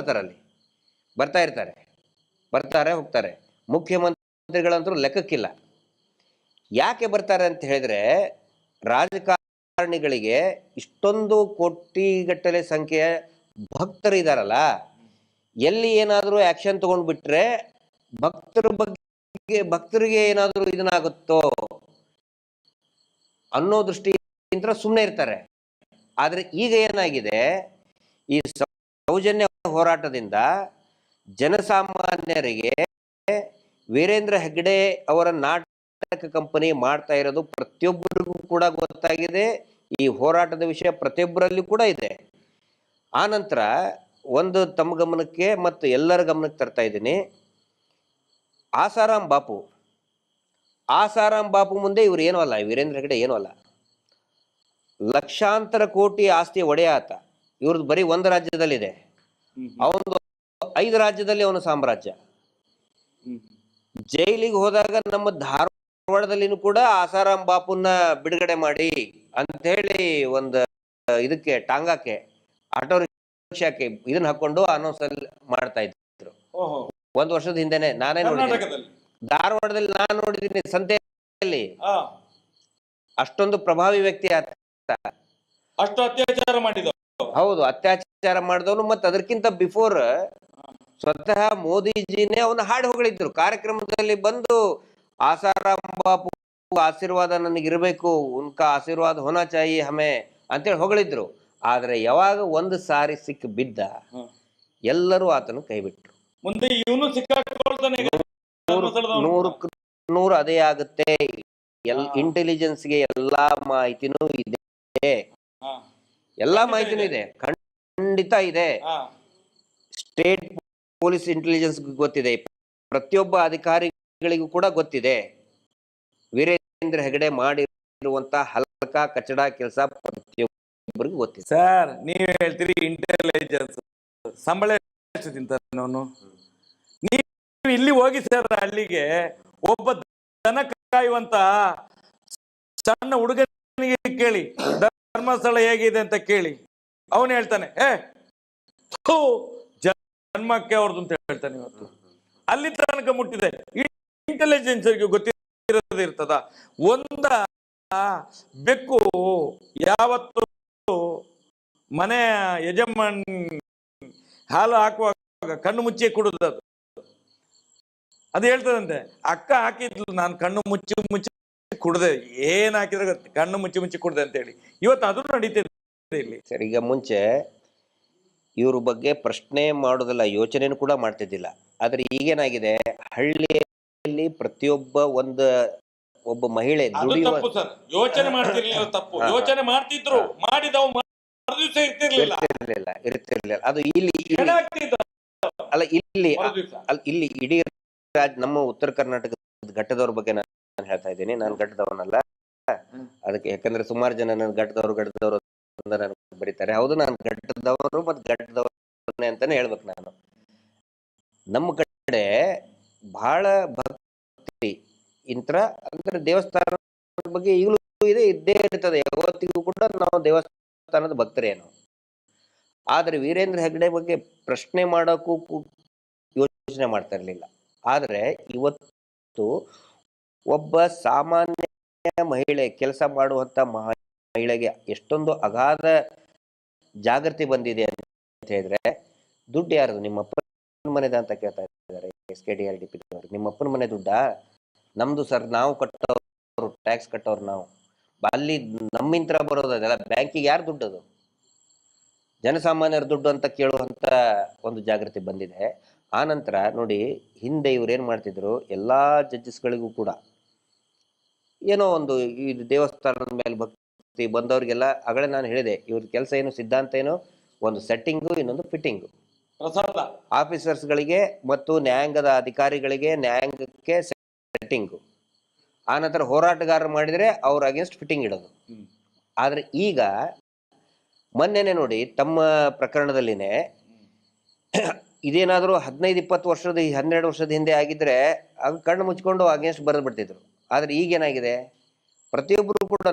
C: ಬರ್ತಾರೆ ಹೋಗ್ತಾರೆ. ಮುಖ್ಯಮಂತ್ರಿಗಳಂತೂ ಲೆಕ್ಕಕ್ಕಿಲ್ಲ. ಯಾಕೆ ಬರ್ತಾರೆ ಅಂತ ಹೇಳಿದ್ರೆ, ರಾಜಕಾರಣಿಗಳಿಗೆ ಇಷ್ಟೊಂದು ಕೋಟಿಗಟ್ಟಲೆ ಸಂಖ್ಯೆಯ ಭಕ್ತರು ಇದಾರಲ್ಲ, ಎಲ್ಲಿ ಏನಾದರೂ ಆಕ್ಷನ್ ತಗೊಂಡ್ಬಿಟ್ರೆ ಭಕ್ತರಿಗೆ ಏನಾದರೂ ಇದನ್ನಾಗುತ್ತೋ ಅನ್ನೋ ದೃಷ್ಟಿಯಿಂದ ಸುಮ್ಮನೆ ಇರ್ತಾರೆ. ಆದ್ರೆ ಈಗ ಏನಾಗಿದೆ, ಈ ಸೌಜನ್ಯ ಹೋರಾಟದಿಂದ ಜನಸಾಮಾನ್ಯರಿಗೆ ವೀರೇಂದ್ರ ಹೆಗ್ಗಡೆ ಅವರ ನಾಟಕ ಕಂಪನಿ ಮಾಡ್ತಾ ಇರೋದು ಪ್ರತಿಯೊಬ್ಬರಿಗೂ ಕೂಡ ಗೊತ್ತಾಗಿದೆ. ಈ ಹೋರಾಟದ ವಿಷಯ ಪ್ರತಿಯೊಬ್ಬರಲ್ಲಿ ಕೂಡ ಇದೆ. ಆನಂತರ ಒಂದು ತಮ್ಮ ಗಮನಕ್ಕೆ ಮತ್ತು ಎಲ್ಲರ ಗಮನಕ್ಕೆ ತರ್ತಾ ಇದ್ದೀನಿ, ಆಸಾರಾಮ್ ಬಾಪು ಮುಂದೆ ಇವ್ರು ಏನೂ ಅಲ್ಲ, ವೀರೇಂದ್ರ ಹೆಗ್ಗಡೆ ಏನೂ ಅಲ್ಲ. ಲಕ್ಷಾಂತರ ಕೋಟಿ ಆಸ್ತಿ ಒಡೆಯ ಆತ. ಇವ್ರದ್ದು ಬರೀ ಒಂದು ರಾಜ್ಯದಲ್ಲಿದೆ, ಅವನು 5 ರಾಜ್ಯದಲ್ಲಿ ಅವನ ಸಾಮ್ರಾಜ್ಯ. ಜೈಲಿಗೆ ಹೋದಾಗ ನಮ್ಮ ಧಾರವಾಡದಲ್ಲಿನೂ ಕೂಡ ಆಸಾರಾಮ್ ಬಾಪುನ ಬಿಡುಗಡೆ ಮಾಡಿ ಅಂತ ಹೇಳಿ ಒಂದು ಇದಕ್ಕೆ ಟಾಂಗಾಕ್ಕೆ ಆಟೋ ರಿಕ್ಷಾಕ್ಕೆ ಇದನ್ನ ಹಾಕೊಂಡು ಅನೌನ್ಸ್ ಮಾಡ್ತಾ ಇದ್ರು. 1 ವರ್ಷದ ಹಿಂದೆನೆ ನಾನೇ ನೋಡಿದ್ದೀನಿ, ಧಾರವಾಡದಲ್ಲಿ ನಾನು ನೋಡಿದ್ದೀನಿ ಸಂತೆಯಲ್ಲಿ. ಅಷ್ಟೊಂದು ಪ್ರಭಾವಿ ವ್ಯಕ್ತಿ ಆತ.
B: ಅಷ್ಟು ಅತ್ಯಾಚಾರ ಮಾಡಿದ,
C: ಹೌದು, ಅತ್ಯಾಚಾರ ಮಾಡಿದವನು. ಮತ್ತು ಅದಕ್ಕಿಂತ ಬಿಫೋರ್ ಸ್ವತಃ ಮೋದಿಜಿನೇ ಅವನ ಹಾಡು ಹೊಗಳಿದ್ರು ಕಾರ್ಯಕ್ರಮದಲ್ಲಿ ಬಂದು. ಆಸಾರಾಮ್ ಬಾಪು ಆಶೀರ್ವಾದ ನನಗಿರ್ಬೇಕು, ಉನ್ಕಾ ಆಶೀರ್ವಾದ ಹೋನಾ ಚಾಯಿ ಹಮೆ ಅಂತೇಳಿ ಹೊಗಳಿದ್ರು. ಆದ್ರೆ ಯಾವಾಗ ಒಂದು ಸಾರಿ ಸಿಕ್ಕಿ ಬಿದ್ದ, ಎಲ್ಲರೂ ಆತನು ಕೈ ಬಿಟ್ರು.
B: ಮುಂದೆ ಇವನು ಸಿಕ್ಕಾಕೊಳ್ತಾನೆ.
C: 100% ಅದೇ ಆಗುತ್ತೆ. ಇಂಟೆಲಿಜೆನ್ಸ್ಗೆ ಎಲ್ಲಾ ಮಾಹಿತಿನೂ ಇದೆ, ಎಲ್ಲಾ ಮಾಹಿತಿನೂ ಇದೆ, ಖಂಡಿತ ಇದೆ. ಸ್ಟೇಟ್ ಪೊಲೀಸ್ ಇಂಟೆಲಿಜೆನ್ಸ್ ಗೊತ್ತಿದೆ, ಪ್ರತಿಯೊಬ್ಬ ಅಧಿಕಾರಿಗಳಿಗೂ ಕೂಡ ಗೊತ್ತಿದೆ. ವೀರೇಂದ್ರ ಹೆಗ್ಗಡೆ ಮಾಡಿರುವಂತ ಹಲ್ಕ ಕಚಡ ಕೆಲಸ ಪ್ರತಿಯೊಬ್ಬರಿಗೂ ಗೊತ್ತಿದೆ.
B: ಸರ್, ನೀವ್ ಹೇಳ್ತೀರಿ ಇಂಟೆಲಿಜೆನ್ಸ್ ಸಂಬಳ ಎಷ್ಟು ತಿಂತಾನೆ ಅವನು. ನೀವು ಇಲ್ಲಿ ಹೋಗಿ ಸರ್, ಹಳ್ಳಿಗೆ ಒಬ್ಬ ದನ ಕಾಯುವಂತ ಸಣ್ಣ ಹುಡುಗನಿಗೆ ಕೇಳಿ ಧರ್ಮಸ್ಥಳ ಹೇಗಿದೆ ಅಂತ ಕೇಳಿ, ಅವನು ಹೇಳ್ತಾನೆ ಜನ್ಮಕ್ಕೆ ಅವ್ರದ್ದು ಅಂತ ಹೇಳ್ತಾನೆ. ಇವತ್ತು ಅಲ್ಲಿ ತನಕ ಮುಟ್ಟಿದೆ. ಇಂಟೆಲಿಜೆನ್ಸ್ ಗೊತ್ತಿರೋದು ಇರ್ತದ. ಒಂದ ಬೆಕ್ಕು ಯಾವತ್ತು ಮನೆಯ ಯಜಮಾನ್ ಹಾಲು ಹಾಕುವಾಗ ಕಣ್ಣು ಮುಚ್ಚಿ ಕುಡುದು. ಅದು ಹೇಳ್ತದಂತೆ, ಅಕ್ಕ ಹಾಕಿದ್ಲು, ನಾನು ಕಣ್ಣು ಮುಚ್ಚಿ ಕುಡ್ದೆ, ಏನ್ ಹಾಕಿದ್ರೆ ಕಣ್ಣು ಮುಚ್ಚಿ ಕುಡ್ದೆ ಅಂತ ಹೇಳಿ. ಇವತ್ತು ಅದು ನಡೀತಿದೆ ಇಲ್ಲಿ.
C: ಸರ್, ಈಗ ಮುಂಚೆ ಇವ್ರ ಬಗ್ಗೆ ಪ್ರಶ್ನೆ ಮಾಡೋದಿಲ್ಲ, ಯೋಚನೆನೂ ಕೂಡ ಮಾಡ್ತಿದ್ದಿಲ್ಲ. ಆದ್ರೆ ಈಗೇನಾಗಿದೆ, ಹಳ್ಳಿಯಲ್ಲಿ ಪ್ರತಿಯೊಬ್ಬ ಒಬ್ಬ ಮಹಿಳೆ
B: ಯೋಚನೆ ಮಾಡ್ತಿರ್ಲಿಲ್ಲ, ತಪ್ಪು ಯೋಚನೆ ಮಾಡ್ತಿದ್ರು, ಮಾಡಿದವು
C: ಇರ್ತಿರ್ಲಿಲ್ಲ. ಅದು ಇಲ್ಲಿ ಇಡೀ ನಮ್ಮ ಉತ್ತರ ಕರ್ನಾಟಕದ ಘಟ್ಟದವ್ರ ಬಗ್ಗೆ ನಾನು ಹೇಳ್ತಾ ಇದ್ದೀನಿ. ನಾನು ಘಟ್ಟದವನಲ್ಲ, ಅದಕ್ಕೆ ಯಾಕಂದ್ರೆ ಸುಮಾರು ಜನ ನನ್ನ ಘಟ್ಟದವರು ನನಗೆ ಬರೀತಾರೆ. ಹೌದು, ನಾನು ಘಟ್ಟದವರು ಮತ್ತು ಘಟ್ಟದವರೇ ಅಂತಾನೆ ಹೇಳ್ಬೇಕು. ನಾನು ನಮ್ಮ ಕಡೆ ಬಹಳ ಭಕ್ತಿ ಅಂದ್ರೆ ದೇವಸ್ಥಾನದ ಬಗ್ಗೆ ಈಗಲೂ ಇದ್ದೇ ಇರ್ತದೆ. ಯಾವತ್ತಿಗೂ ಕೂಡ ನಾವು ದೇವಸ್ಥಾನದ ಭಕ್ತರೇನು. ಆದ್ರೆ ವೀರೇಂದ್ರ ಹೆಗ್ಗಡೆ ಬಗ್ಗೆ ಪ್ರಶ್ನೆ ಮಾಡೋಕ್ಕೂ ಯೋಚನೆ ಮಾಡ್ತಾ ಇರ್ಲಿಲ್ಲ. ಆದ್ರೆ ಇವತ್ತು ಒಬ್ಬ ಸಾಮಾನ್ಯ ಮಹಿಳೆ, ಕೆಲಸ ಮಾಡುವಂತ ಮಹಿಳೆಗೆ ಎಷ್ಟೊಂದು ಅಗಾಧ ಜಾಗೃತಿ ಬಂದಿದೆ ಅಂತ ಹೇಳಿದ್ರೆ, ದುಡ್ಡು ಯಾರದು? ನಿಮ್ಮ ಅಪ್ಪನ ಮನೆದ ಅಂತ ಕೇಳ್ತಾ ಇದ್ದಾರೆ SKDRDP ಅವರು. ನಿಮ್ಮ ಅಪ್ಪನ ಮನೆ ದುಡ್ಡಾ? ನಮ್ದು ಸರ್, ನಾವು ಕಟ್ಟೋರು, ಟ್ಯಾಕ್ಸ್ ಕಟ್ಟೋರು ನಾವು. ಅಲ್ಲಿ ನಮ್ಮಿಂತ್ರ ಬರೋದಲ್ಲ, ಬ್ಯಾಂಕಿಗೆ ಯಾರು ದುಡ್ಡದು? ಜನಸಾಮಾನ್ಯರ ದುಡ್ಡು ಅಂತ ಕೇಳುವಂತ ಒಂದು ಜಾಗೃತಿ ಬಂದಿದೆ. ಆ ನಂತರ ನೋಡಿ, ಹಿಂದೆ ಇವ್ರು ಏನ್ ಮಾಡ್ತಿದ್ರು, ಎಲ್ಲಾ ಜಡ್ಜಸ್ಗಳಿಗೂ ಕೂಡ ಏನೋ ಒಂದು ಈ ದೇವಸ್ಥಾನದ ಮೇಲೆ ಭಕ್ತಿ ಬಂದವ್ರಿಗೆಲ್ಲ ಆಗಲೇ ನಾನು ಹೇಳಿದೆ, ಇವ್ರ ಕೆಲಸ ಏನು, ಸಿದ್ಧಾಂತ ಏನು, ಒಂದು ಸೆಟ್ಟಿಂಗು, ಇನ್ನೊಂದು ಫಿಟ್ಟಿಂಗು. ಆಫೀಸರ್ಸ್ಗಳಿಗೆ ಮತ್ತು ನ್ಯಾಯಾಂಗದ ಅಧಿಕಾರಿಗಳಿಗೆ ನ್ಯಾಯಾಂಗಕ್ಕೆ ಸೆಟ್ಟಿಂಗು, ಆನಂತರ ಹೋರಾಟಗಾರರು ಮಾಡಿದರೆ ಅವ್ರ ಅಗೇನ್ಸ್ಟ್ ಫಿಟ್ಟಿಂಗ್ ಇಡೋದು. ಆದ್ರೆ ಈಗ ಮೊನ್ನೆನೆ ನೋಡಿ, ತಮ್ಮ ಪ್ರಕರಣದಲ್ಲಿನೇ ಇದೇನಾದರೂ 15-20 ವರ್ಷದ 12 ವರ್ಷದ ಹಿಂದೆ ಆಗಿದ್ರೆ ಆಗ ಕಣ್ಣು ಮುಚ್ಕೊಂಡು ಅಗೇನ್ಸ್ಟ್ ಬರೆದು ಬಿಡ್ತಿದ್ರು. ಆದ್ರೆ ಈಗೇನಾಗಿದೆ, ಪ್ರತಿಯೊಬ್ಬರು ಕೂಡ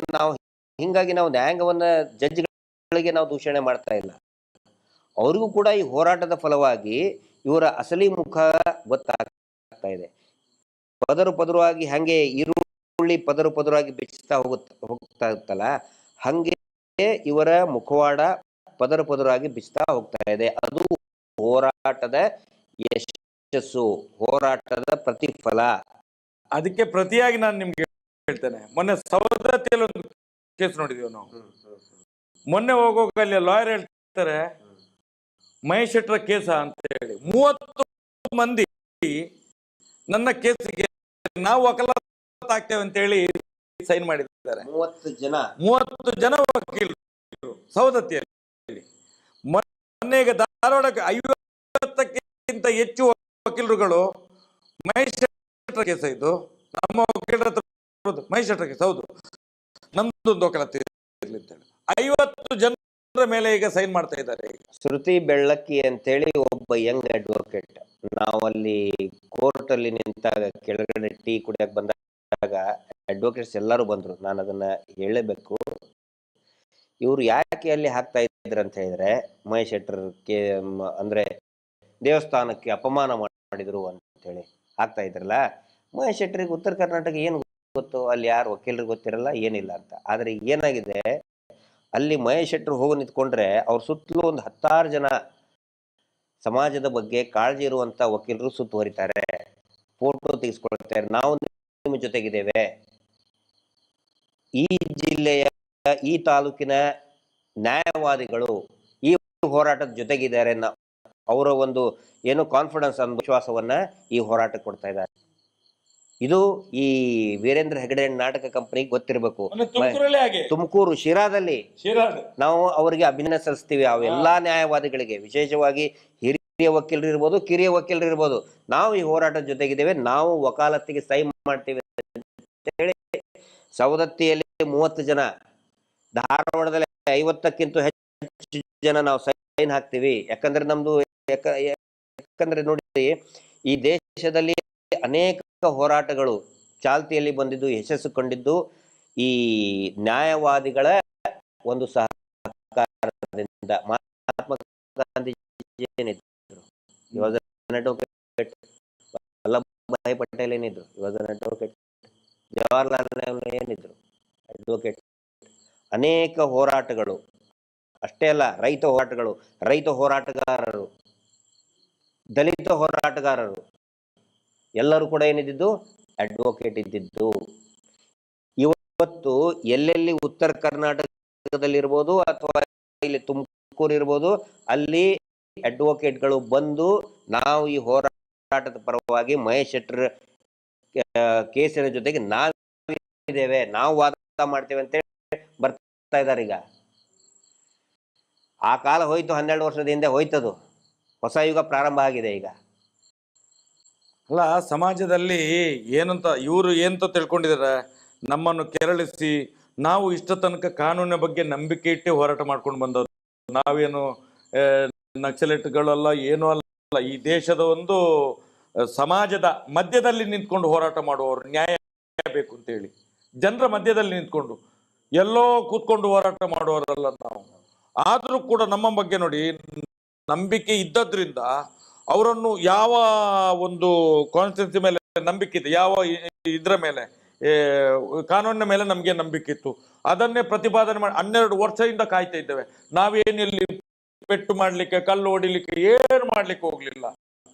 C: ಹಿಂಗಾಗಿ ನಾವು ನ್ಯಾಯಾಂಗವನ್ನ, ಜಡ್ಜ್ಗಳಿಗೆ ನಾವು ದೂಷಣೆ ಮಾಡ್ತಾ ಇಲ್ಲ. ಅವ್ರಿಗೂ ಕೂಡ ಈ ಹೋರಾಟದ ಫಲವಾಗಿ ಇವರ ಅಸಲಿ ಮುಖ ಗೊತ್ತಾಗ್ತಾ ಇದೆ. ಪದರವಾಗಿ ಹಂಗೆ ಬೆಳ್ಳುಳ್ಳಿ ಪದರು ಪದರಾಗಿ ಬಿಚ್ಚಿಸ್ತಾ ಹೋಗ್ತಾ ಇತ್ತಲ್ಲ, ಹಂಗೆ ಇವರ ಮುಖವಾಡ ಪದರ ಪದರಾಗಿ ಬಿಚ್ತಾ ಹೋಗ್ತಾ ಇದೆ. ಅದು ಹೋರಾಟದ ಯಶಸ್ಸು, ಹೋರಾಟದ ಪ್ರತಿಫಲ.
B: ಅದಕ್ಕೆ ಪ್ರತಿಯಾಗಿ ನಾನು ನಿಮ್ಗೆ ಹೇಳ್ತೇನೆ, ಮೊನ್ನೆ ಸವದತ್ತಿಯಲ್ಲಿ ಒಂದು ಕೇಸ್ ನೋಡಿದೀವಿ ನಾವು. ಮೊನ್ನೆ ಹೋಗೋಕೆ ಅಲ್ಲಿ ಲಾಯರ್ ಹೇಳ್ತಾರೆ ಮಹೇಶ್ ಶೆಟ್ಟರ ಕೇಸ ಅಂತ ಹೇಳಿ 30 ಮಂದಿ ನನ್ನ ಕೇಸಿಗೆ ನಾವು ವಕಾಲತ್ ಆಗ್ತೇವೆ ಅಂತ ಹೇಳಿ ಸೈನ್ ಮಾಡಿದ್ದಾರೆ. 30 ಜನ ವಕೀಲರು ಸವದತ್ತಿಯಲ್ಲಿ. ಮೊನ್ನೆ ಈಗ ಧಾರವಾಡಕ್ಕೆ 50ಕ್ಕಿಂತ ಹೆಚ್ಚು ವಕೀಲರುಗಳು ಮಹೇಶ್ ಶೆಟ್ಟರ ಕೇಸ, ಇದು ನಮ್ಮ ವಕೀಲರ ಹತ್ರ ಮಹೇಶ್ ಶೆಟ್ಟರ ಕೇಸ್, ಹೌದು ನಮ್ದೊಂದು ವಕಾಲತ್ ಇರ್ಲಿ ಅಂತ ಹೇಳಿ 50 ಜನರ ಮೇಲೆ ಈಗ ಸೈನ್ ಮಾಡ್ತಾ ಇದ್ದಾರೆ.
C: ಶ್ರುತಿ ಬೆಳ್ಳಕ್ಕಿ ಅಂತೇಳಿ ಒಬ್ಬ ಯಂಗ್ ಅಡ್ವೊಕೇಟ್, ನಾವಲ್ಲಿ ಕೋರ್ಟ್ ಅಲ್ಲಿ ನಿಂತಾಗ ಕೆಳಗಡೆ ಟೀ ಕುಡಿಯಕ್ ಬಂದಾಗ ಅಡ್ವೊಕೇಟ್ಸ್ ಎಲ್ಲರೂ ಬಂದ್ರು. ನಾನು ಅದನ್ನ ಹೇಳಬೇಕು, ಇವ್ರು ಯಾಕೆ ಅಲ್ಲಿ ಹಾಕ್ತಾ ಇದ್ರು ಅಂತ ಹೇಳಿದ್ರೆ, ಮಹೇಶ್ ಶೆಟ್ಟರ್ಗೆ ಅಂದ್ರೆ ದೇವಸ್ಥಾನಕ್ಕೆ ಅಪಮಾನ ಮಾಡಿದ್ರು ಅಂತ ಹೇಳಿ ಹಾಕ್ತಾ ಇದ್ರಲ್ಲ. ಮಹೇಶ್ ಶೆಟ್ಟರಿಗೆ ಉತ್ತರ ಕರ್ನಾಟಕ ಏನು ಗೊತ್ತು, ಅಲ್ಲಿ ಯಾರು ವಕೀಲರಿಗೆ ಗೊತ್ತಿರಲ್ಲ, ಏನಿಲ್ಲ ಅಂತ. ಆದ್ರೆ ಏನಾಗಿದೆ, ಅಲ್ಲಿ ಮಹೇಶ್ ಶೆಟ್ಟರು ಹೋಗಿ ನಿಂತ್ಕೊಂಡ್ರೆ ಅವ್ರ ಸುತ್ತಲೂ ಒಂದು 10 ಜನ ಸಮಾಜದ ಬಗ್ಗೆ ಕಾಳಜಿ ಇರುವಂತ ವಕೀಲರು ಸುತ್ತುವರಿತಾರೆ, ಫೋಟೋ ತೆಗೆಸ್ಕೊಳ್ತಾರೆ, ನಾವು ನಿಮ್ಮ ಜೊತೆಗಿದ್ದೇವೆ. ಈ ಜಿಲ್ಲೆಯ, ಈ ತಾಲೂಕಿನ ನ್ಯಾಯವಾದಿಗಳು ಈ ಹೋರಾಟದ ಜೊತೆಗಿದ್ದಾರೆ, ಅವರ ಒಂದು ಏನು ಕಾನ್ಫಿಡೆನ್ಸ್ ಅನ್ನೋ ವಿಶ್ವಾಸವನ್ನ ಈ ಹೋರಾಟಕ್ಕೆ ಕೊಡ್ತಾ ಇದ್ದಾರೆ. ಇದು ಈ ವೀರೇಂದ್ರ ಹೆಗಡೆ ನಾಟಕ ಕಂಪನಿಗೆ ಗೊತ್ತಿರಬೇಕು. ತುಮಕೂರು ಶಿರಾದಲ್ಲಿ ನಾವು ಅವರಿಗೆ ಅಭಿನಂದನೆ ಸಲ್ಲಿಸ್ತೀವಿ. ಅವೆಲ್ಲಾ ನ್ಯಾಯವಾದಿಗಳಿಗೆ, ವಿಶೇಷವಾಗಿ ಹಿರಿಯ ವಕೀಲರು ಇರ್ಬೋದು, ಕಿರಿಯ ವಕೀಲರು ಇರ್ಬೋದು, ನಾವು ಈ ಹೋರಾಟದ ಜೊತೆಗಿದ್ದೇವೆ, ನಾವು ವಕಾಲತ್ತಿಗೆ ಸೈನ್ ಮಾಡ್ತೀವಿ ಅಂತ ಹೇಳಿ ಸವದತ್ತಿಯಲ್ಲಿ 30 ಜನ, ಧಾರವಾಡದಲ್ಲಿ 50ಕ್ಕಿಂತ ಹೆಚ್ಚು ಜನ ನಾವು ಸೈನ್ ಹಾಕ್ತೀವಿ. ಯಾಕಂದ್ರೆ ನಮ್ದು ಯಾಕಂದ್ರೆ ನೋಡಿ, ಈ ದೇಶದಲ್ಲಿ ಅನೇಕ ಹೋರಾಟಗಳು ಚಾಲ್ತಿಯಲ್ಲಿ ಬಂದಿದ್ದು, ಯಶಸ್ಸು ಕಂಡಿದ್ದು ಈ ನ್ಯಾಯವಾದಿಗಳ ಒಂದು ಸಹಕಾರದಿಂದ. ಮಹಾತ್ಮ ಗಾಂಧಿ ಏನಿದ್ರು, ಇವಾಗ ಅಡ್ವೊಕೇಟ್. ವಲ್ಲಭಭಾಯಿ ಪಟೇಲ್ ಏನಿದ್ರು, ಇವಾಗ ಅಡ್ವೊಕೇಟ್. ಜವಾಹರ್ಲಾಲ್ ನೆಹರು ಏನಿದ್ರು, ಅಡ್ವೊಕೇಟ್. ಅನೇಕ ಹೋರಾಟಗಳು ಅಷ್ಟೇ ಅಲ್ಲ, ರೈತ ಹೋರಾಟಗಳು, ರೈತ ಹೋರಾಟಗಾರರು, ದಲಿತ ಹೋರಾಟಗಾರರು ಎಲ್ಲರೂ ಕೂಡ ಏನಿದ್ದು ಅಡ್ವೊಕೇಟ್ ಇದ್ದಿದ್ದು. ಇವತ್ತು ಎಲ್ಲೆಲ್ಲಿ ಉತ್ತರ ಕರ್ನಾಟಕದಲ್ಲಿ ಇರ್ಬೋದು ಅಥವಾ ಇಲ್ಲಿ ತುಮಕೂರು ಇರ್ಬೋದು, ಅಲ್ಲಿ ಅಡ್ವೊಕೇಟ್ಗಳು ಬಂದು ನಾವು ಈ ಹೋರಾಟದ ಪರವಾಗಿ ಮಹೇಶ್ ಶೆಟ್ಟರ್ ಕೇಸಿನ ಜೊತೆಗೆ ನಾವಿದ್ದೇವೆ, ನಾವು ವಾದ ಮಾಡ್ತೇವೆ ಅಂತ ಹೇಳಿ ಬರ್ತಾ ಇದ್ದಾರೆ. ಈಗ ಆ ಕಾಲ ಹೋಯ್ತು, 12 ವರ್ಷದ ಹಿಂದೆ ಹೋಯ್ತದು, ಹೊಸ ಯುಗ ಪ್ರಾರಂಭ ಆಗಿದೆ ಈಗ.
B: ಅಲ್ಲ, ಸಮಾಜದಲ್ಲಿ ಏನಂತ ಇವರು ಏನಂತ ತಿಳ್ಕೊಂಡಿದ್ದಾರೆ, ನಮ್ಮನ್ನು ಕೆರಳಿಸಿ ನಾವು ಇಷ್ಟ ತನಕ ಕಾನೂನಿನ ಬಗ್ಗೆ ನಂಬಿಕೆ ಇಟ್ಟೆ ಹೋರಾಟ ಮಾಡ್ಕೊಂಡು ಬಂದವರು, ನಾವೇನು ನಕ್ಸಲೇಟ್ಗಳಲ್ಲ, ಏನೂ ಅಲ್ಲ. ಈ ದೇಶದ ಒಂದು ಸಮಾಜದ ಮಧ್ಯದಲ್ಲಿ ನಿಂತ್ಕೊಂಡು ಹೋರಾಟ ಮಾಡುವವರು, ನ್ಯಾಯ ಬೇಕು ಅಂತೇಳಿ ಜನರ ಮಧ್ಯದಲ್ಲಿ ನಿಂತ್ಕೊಂಡು ಎಲ್ಲೋ ಕೂತ್ಕೊಂಡು ಹೋರಾಟ ಮಾಡುವವರಲ್ಲ ನಾವು. ಆದರೂ ಕೂಡ ನಮ್ಮ ಬಗ್ಗೆ ನೋಡಿ ನಂಬಿಕೆ ಇದ್ದದ್ರಿಂದ ಅವರನ್ನು ಯಾವ ಒಂದು ಕಾನ್ಸ್ಟಿಟ್ಯೂನ್ಸಿ ಮೇಲೆ ನಂಬಿಕೆ ಇದೆ, ಯಾವ ಇದ್ರ ಮೇಲೆ ಕಾನೂನಿನ ಮೇಲೆ ನಮಗೆ ನಂಬಿಕೆ ಇತ್ತು, ಅದನ್ನೇ ಪ್ರತಿಪಾದನೆ ಮಾಡಿ 12 ವರ್ಷದಿಂದ ಕಾಯ್ತಾ ಇದ್ದೇವೆ. ನಾವೇನಿಲ್ಲಿ ಪೆಟ್ಟು ಮಾಡ್ಲಿಕ್ಕೆ, ಕಲ್ಲು ಹೊಡಿಲಿಕ್ಕೆ, ಏನು ಮಾಡ್ಲಿಕ್ಕೆ ಹೋಗ್ಲಿಲ್ಲ.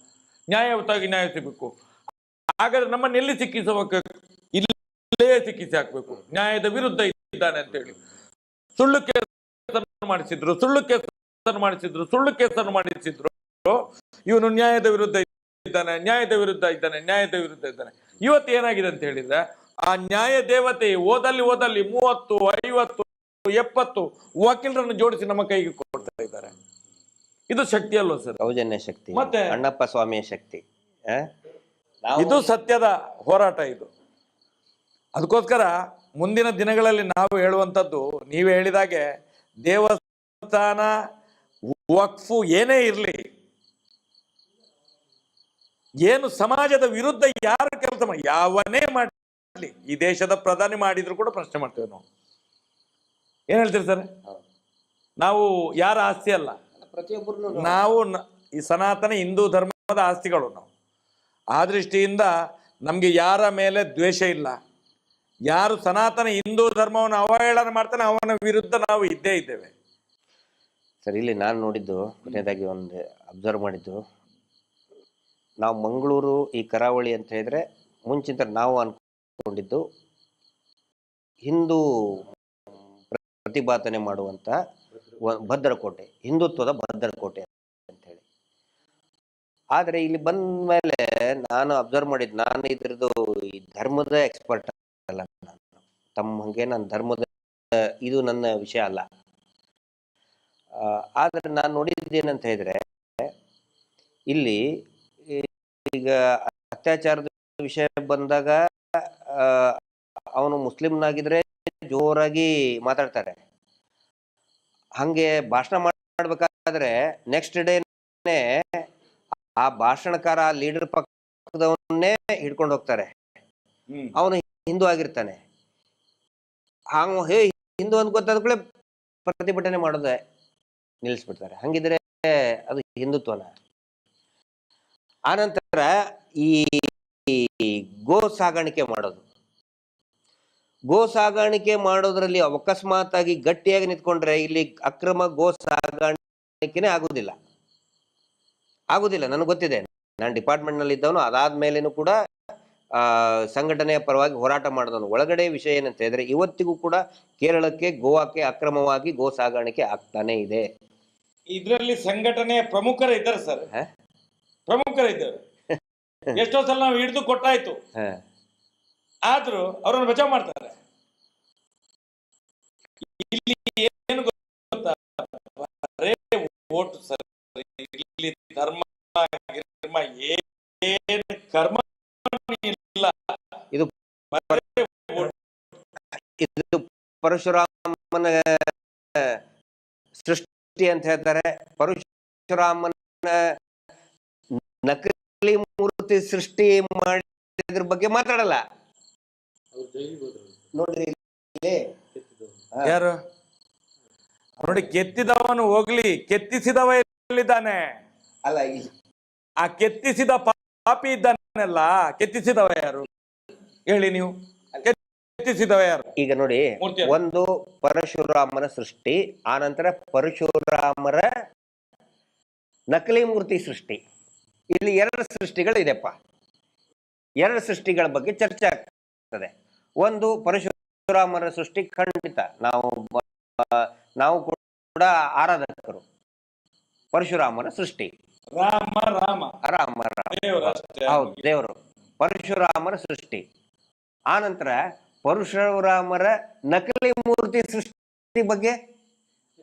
B: ನ್ಯಾಯಯುತವಾಗಿ ನ್ಯಾಯ ಸಿಗಬೇಕು. ಹಾಗಾದ್ರೆ ನಮ್ಮನ್ನು ಎಲ್ಲಿ ಸಿಕ್ಕಿಸಬೇಕು? ಇಲ್ಲೇ ಸಿಕ್ಕಿಸಿ ಹಾಕ್ಬೇಕು. ನ್ಯಾಯದ ವಿರುದ್ಧ ಇದ್ದಾನೆ ಅಂತೇಳಿ ಸುಳ್ಳು ಕೇಸನ್ನು ಮಾಡಿಸಿದ್ರು, ಇವನು ನ್ಯಾಯದ ವಿರುದ್ಧ ಇದ್ದಾನೆ, ನ್ಯಾಯದ ವಿರುದ್ಧ ಇದ್ದಾನೆ. ಇವತ್ತು ಏನಾಗಿದೆ ಅಂತ ಹೇಳಿದ್ರೆ, ಆ ನ್ಯಾಯ ದೇವತೆ ಓದಲ್ಲಿ 30, 50, 70 ವಕೀಲರನ್ನು ಜೋಡಿಸಿ ನಮ್ಮ ಕೈಗೆ ಕೊಡ್ತಾ ಇದ್ದಾರೆ. ಇದು ಶಕ್ತಿ ಅಲ್ವಾ ಸರ್?
C: ಸೌಜನ್ಯ ಶಕ್ತಿ, ಮತ್ತೆ ಅಣ್ಣಪ್ಪ ಸ್ವಾಮಿಯ ಶಕ್ತಿ.
B: ಇದು ಸತ್ಯದ ಹೋರಾಟ ಇದು. ಅದಕ್ಕೋಸ್ಕರ ಮುಂದಿನ ದಿನಗಳಲ್ಲಿ ನಾವು ಹೇಳುವಂಥದ್ದು, ನೀವೇ ಹೇಳಿದಾಗೆ ದೇವಸ್ಥಾನ, ವಕ್ಫು ಏನೇ ಇರಲಿ, ಏನು ಸಮಾಜದ ವಿರುದ್ಧ ಯಾರು ಕೆಲಸ ಮಾಡಿ, ಯಾವನೇ ಮಾಡಲಿ, ಈ ದೇಶದ ಪ್ರಧಾನಿ ಮಾಡಿದ್ರು ಕೂಡ ಪ್ರಶ್ನೆ ಮಾಡ್ತೇವೆ ನಾವು. ಏನ್ ಹೇಳ್ತೀರಿ ಸರ್? ನಾವು ಯಾರ ಆಸ್ತಿ ಅಲ್ಲ, ಪ್ರತಿಯೊಬ್ಬರು ನಾವು ಈ ಸನಾತನ ಹಿಂದೂ ಧರ್ಮದ ಆಸ್ತಿಗಳು ನಾವು. ಆ ದೃಷ್ಟಿಯಿಂದ ನಮ್ಗೆ ಯಾರ ಮೇಲೆ ದ್ವೇಷ ಇಲ್ಲ, ಯಾರು ಸನಾತನ ಹಿಂದೂ ಧರ್ಮವನ್ನು ಅವಹೇಳನ ಮಾಡ್ತಾನೆ ಅವನ ವಿರುದ್ಧ ನಾವು ಇದ್ದೇ ಇದ್ದೇವೆ.
C: ಸರ್, ಇಲ್ಲಿ ನಾನು ನೋಡಿದ್ದು ಕೊನೆಯದಾಗಿ ಒಂದು ಅಬ್ಸರ್ವ್ ಮಾಡಿದ್ದು, ನಾವು ಮಂಗಳೂರು ಈ ಕರಾವಳಿ ಅಂತ ಹೇಳಿದ್ರೆ ಮುಂಚಿನ ನಾವು ಅನ್ಕೊಂಡಿದ್ದು ಹಿಂದೂ ಪ್ರತಿಭಟನೆ ಮಾಡುವಂತ ಭದ್ರಕೋಟೆ, ಹಿಂದುತ್ವದ ಭದ್ರಕೋಟೆ ಅಂತ ಹೇಳಿ. ಆದರೆ ಇಲ್ಲಿ ಬಂದ ಮೇಲೆ ನಾನು ಅಬ್ಸರ್ವ್ ಮಾಡಿದ್ದು, ನಾನು ಇದ್ರದ್ದು ಈ ಧರ್ಮದ ಎಕ್ಸ್ಪರ್ಟ್ ಅಲ್ಲ, ನಾನು ತಮ್ಮ ಹಂಗೆ ನಾನು ಧರ್ಮದ ಇದು ನನ್ನ ವಿಷಯ ಅಲ್ಲ. ಆದರೆ ನಾನು ನೋಡಿದ್ದೇನಂತ ಹೇಳಿದ್ರೆ, ಇಲ್ಲಿ ಈಗ ಅತ್ಯಾಚಾರದ ವಿಷಯ ಬಂದಾಗ ಅವನು ಮುಸ್ಲಿಮ್ನಾಗಿದ್ರೆ ಜೋರಾಗಿ ಮಾತಾಡ್ತಾರೆ. ಹಂಗೆ ಭಾಷಣ ಮಾಡ್ಬೇಕಾದ್ರೆ ನೆಕ್ಸ್ಟ್ ಡೇನೆ ಆ ಭಾಷಣಕಾರ, ಆ ಲೀಡರ್ ಪಕ್ಕದವನ್ನೇ ಹಿಡ್ಕೊಂಡು ಹೋಗ್ತಾರೆ. ಅವನು ಹಿಂದೂ ಆಗಿರ್ತಾನೆ, ಹೇ ಹಿಂದೂ ಅಂತ ಗೊತ್ತಾದ ಕೂಡ ಪ್ರತಿಭಟನೆ ಮಾಡೋದೇ ನಿಲ್ಲಿಸ್ಬಿಡ್ತಾರೆ. ಹಂಗಿದ್ರೆ ಅದು ಹಿಂದುತ್ವನ? ಆನಂತರ ಈ ಗೋ ಸಾಗಾಣಿಕೆ ಮಾಡೋದ್ರಲ್ಲಿ ಅಕಸ್ಮಾತ್ ಆಗಿ ಗಟ್ಟಿಯಾಗಿ ನಿಂತ್ಕೊಂಡ್ರೆ ಇಲ್ಲಿ ಅಕ್ರಮ ಗೋ ಸಾಗಾಣಿಕೆನೇ ಆಗುದಿಲ್ಲ. ನನಗೆ ಗೊತ್ತಿದೆ, ನಾನು ಡಿಪಾರ್ಟ್ಮೆಂಟ್ ನಲ್ಲಿ ಇದ್ದವನು. ಅದಾದ್ಮೇಲೇನು ಕೂಡ ಸಂಘಟನೆಯ ಪರವಾಗಿ ಹೋರಾಟ ಮಾಡಿದವನು. ಒಳಗಡೆ ವಿಷಯ ಏನಂತ ಹೇಳಿದ್ರೆ, ಇವತ್ತಿಗೂ ಕೂಡ ಕೇರಳಕ್ಕೆ, ಗೋವಾಕ್ಕೆ ಅಕ್ರಮವಾಗಿ ಗೋ ಸಾಗಾಣಿಕೆ ಆಗ್ತಾನೆ ಇದೆ.
B: ಇದರಲ್ಲಿ ಸಂಘಟನೆಯ ಪ್ರಮುಖರು ಇದ್ದಾರೆ ಸರ್, ಪ್ರಮುಖರಿದ್ದಾರೆ. ಎಷ್ಟೋ ಸಲ ನಾವು ಹಿಡಿದು ಕೊಟ್ಟಾಯ್ತು, ಆದ್ರೂ ಅವರನ್ನು ಬಚಾವ್ ಮಾಡ್ತಾರೆ. ಇಲ್ಲಿ ಏನು ಗೊತ್ತಾ, ಓಟು ಸರ್, ಇಲ್ಲಿ ಧರ್ಮ ಏನು ಕರ್ಮ ಇಲ್ಲ.
C: ಇದು ಪರಶುರಾಮನ ಸೃಷ್ಟಿ ಅಂತ ಹೇಳ್ತಾರೆ. ಪರಶುರಾಮನ ನಕಲಿ ಮೂರ್ತಿ ಸೃಷ್ಟಿ ಮಾಡಿದ್ರ ಬಗ್ಗೆ ಮಾತಾಡಲ್ಲ ನೋಡ್ರಿ.
B: ಯಾರು ನೋಡಿ, ಕೆತ್ತಿದವನು ಹೋಗ್ಲಿ, ಕೆತ್ತಿಸಿದವ ಎಲ್ಲಿದ್ದಾನೆ?
C: ಅಲ್ಲ,
B: ಆ ಕೆತ್ತಿಸಿದ ಪಾಪಿ ಇದ್ದಾನಲ್ಲ, ಕೆತ್ತಿಸಿದವ ಯಾರು ಹೇಳಿ ನೀವು? ಕೆತ್ತಿಸಿದವ ಯಾರು?
C: ಈಗ ನೋಡಿ, ಒಂದು ಪರಶುರಾಮನ ಸೃಷ್ಟಿ, ಆನಂತರ ಪರಶುರಾಮರ ನಕಲಿ ಮೂರ್ತಿ ಸೃಷ್ಟಿ. ಇಲ್ಲಿ ಎರಡು ಸೃಷ್ಟಿಗಳು ಇದೆಪ್ಪ. ಎರಡು ಸೃಷ್ಟಿಗಳ ಬಗ್ಗೆ ಚರ್ಚೆ ಆಗ್ತದೆ. ಒಂದು ಪರಶುರಾಮರ ಸೃಷ್ಟಿ, ಖಂಡಿತ ನಾವು ಕೂಡ ಆರಾಧಕರು. ಪರಶುರಾಮನ ಸೃಷ್ಟಿ, ರಾಮ ಹೌದು, ದೇವರು. ಪರಶುರಾಮರ ಸೃಷ್ಟಿ, ಆನಂತರ ಪರಶುರಾಮರ ನಕಲಿ ಮೂರ್ತಿ ಸೃಷ್ಟಿ ಬಗ್ಗೆ,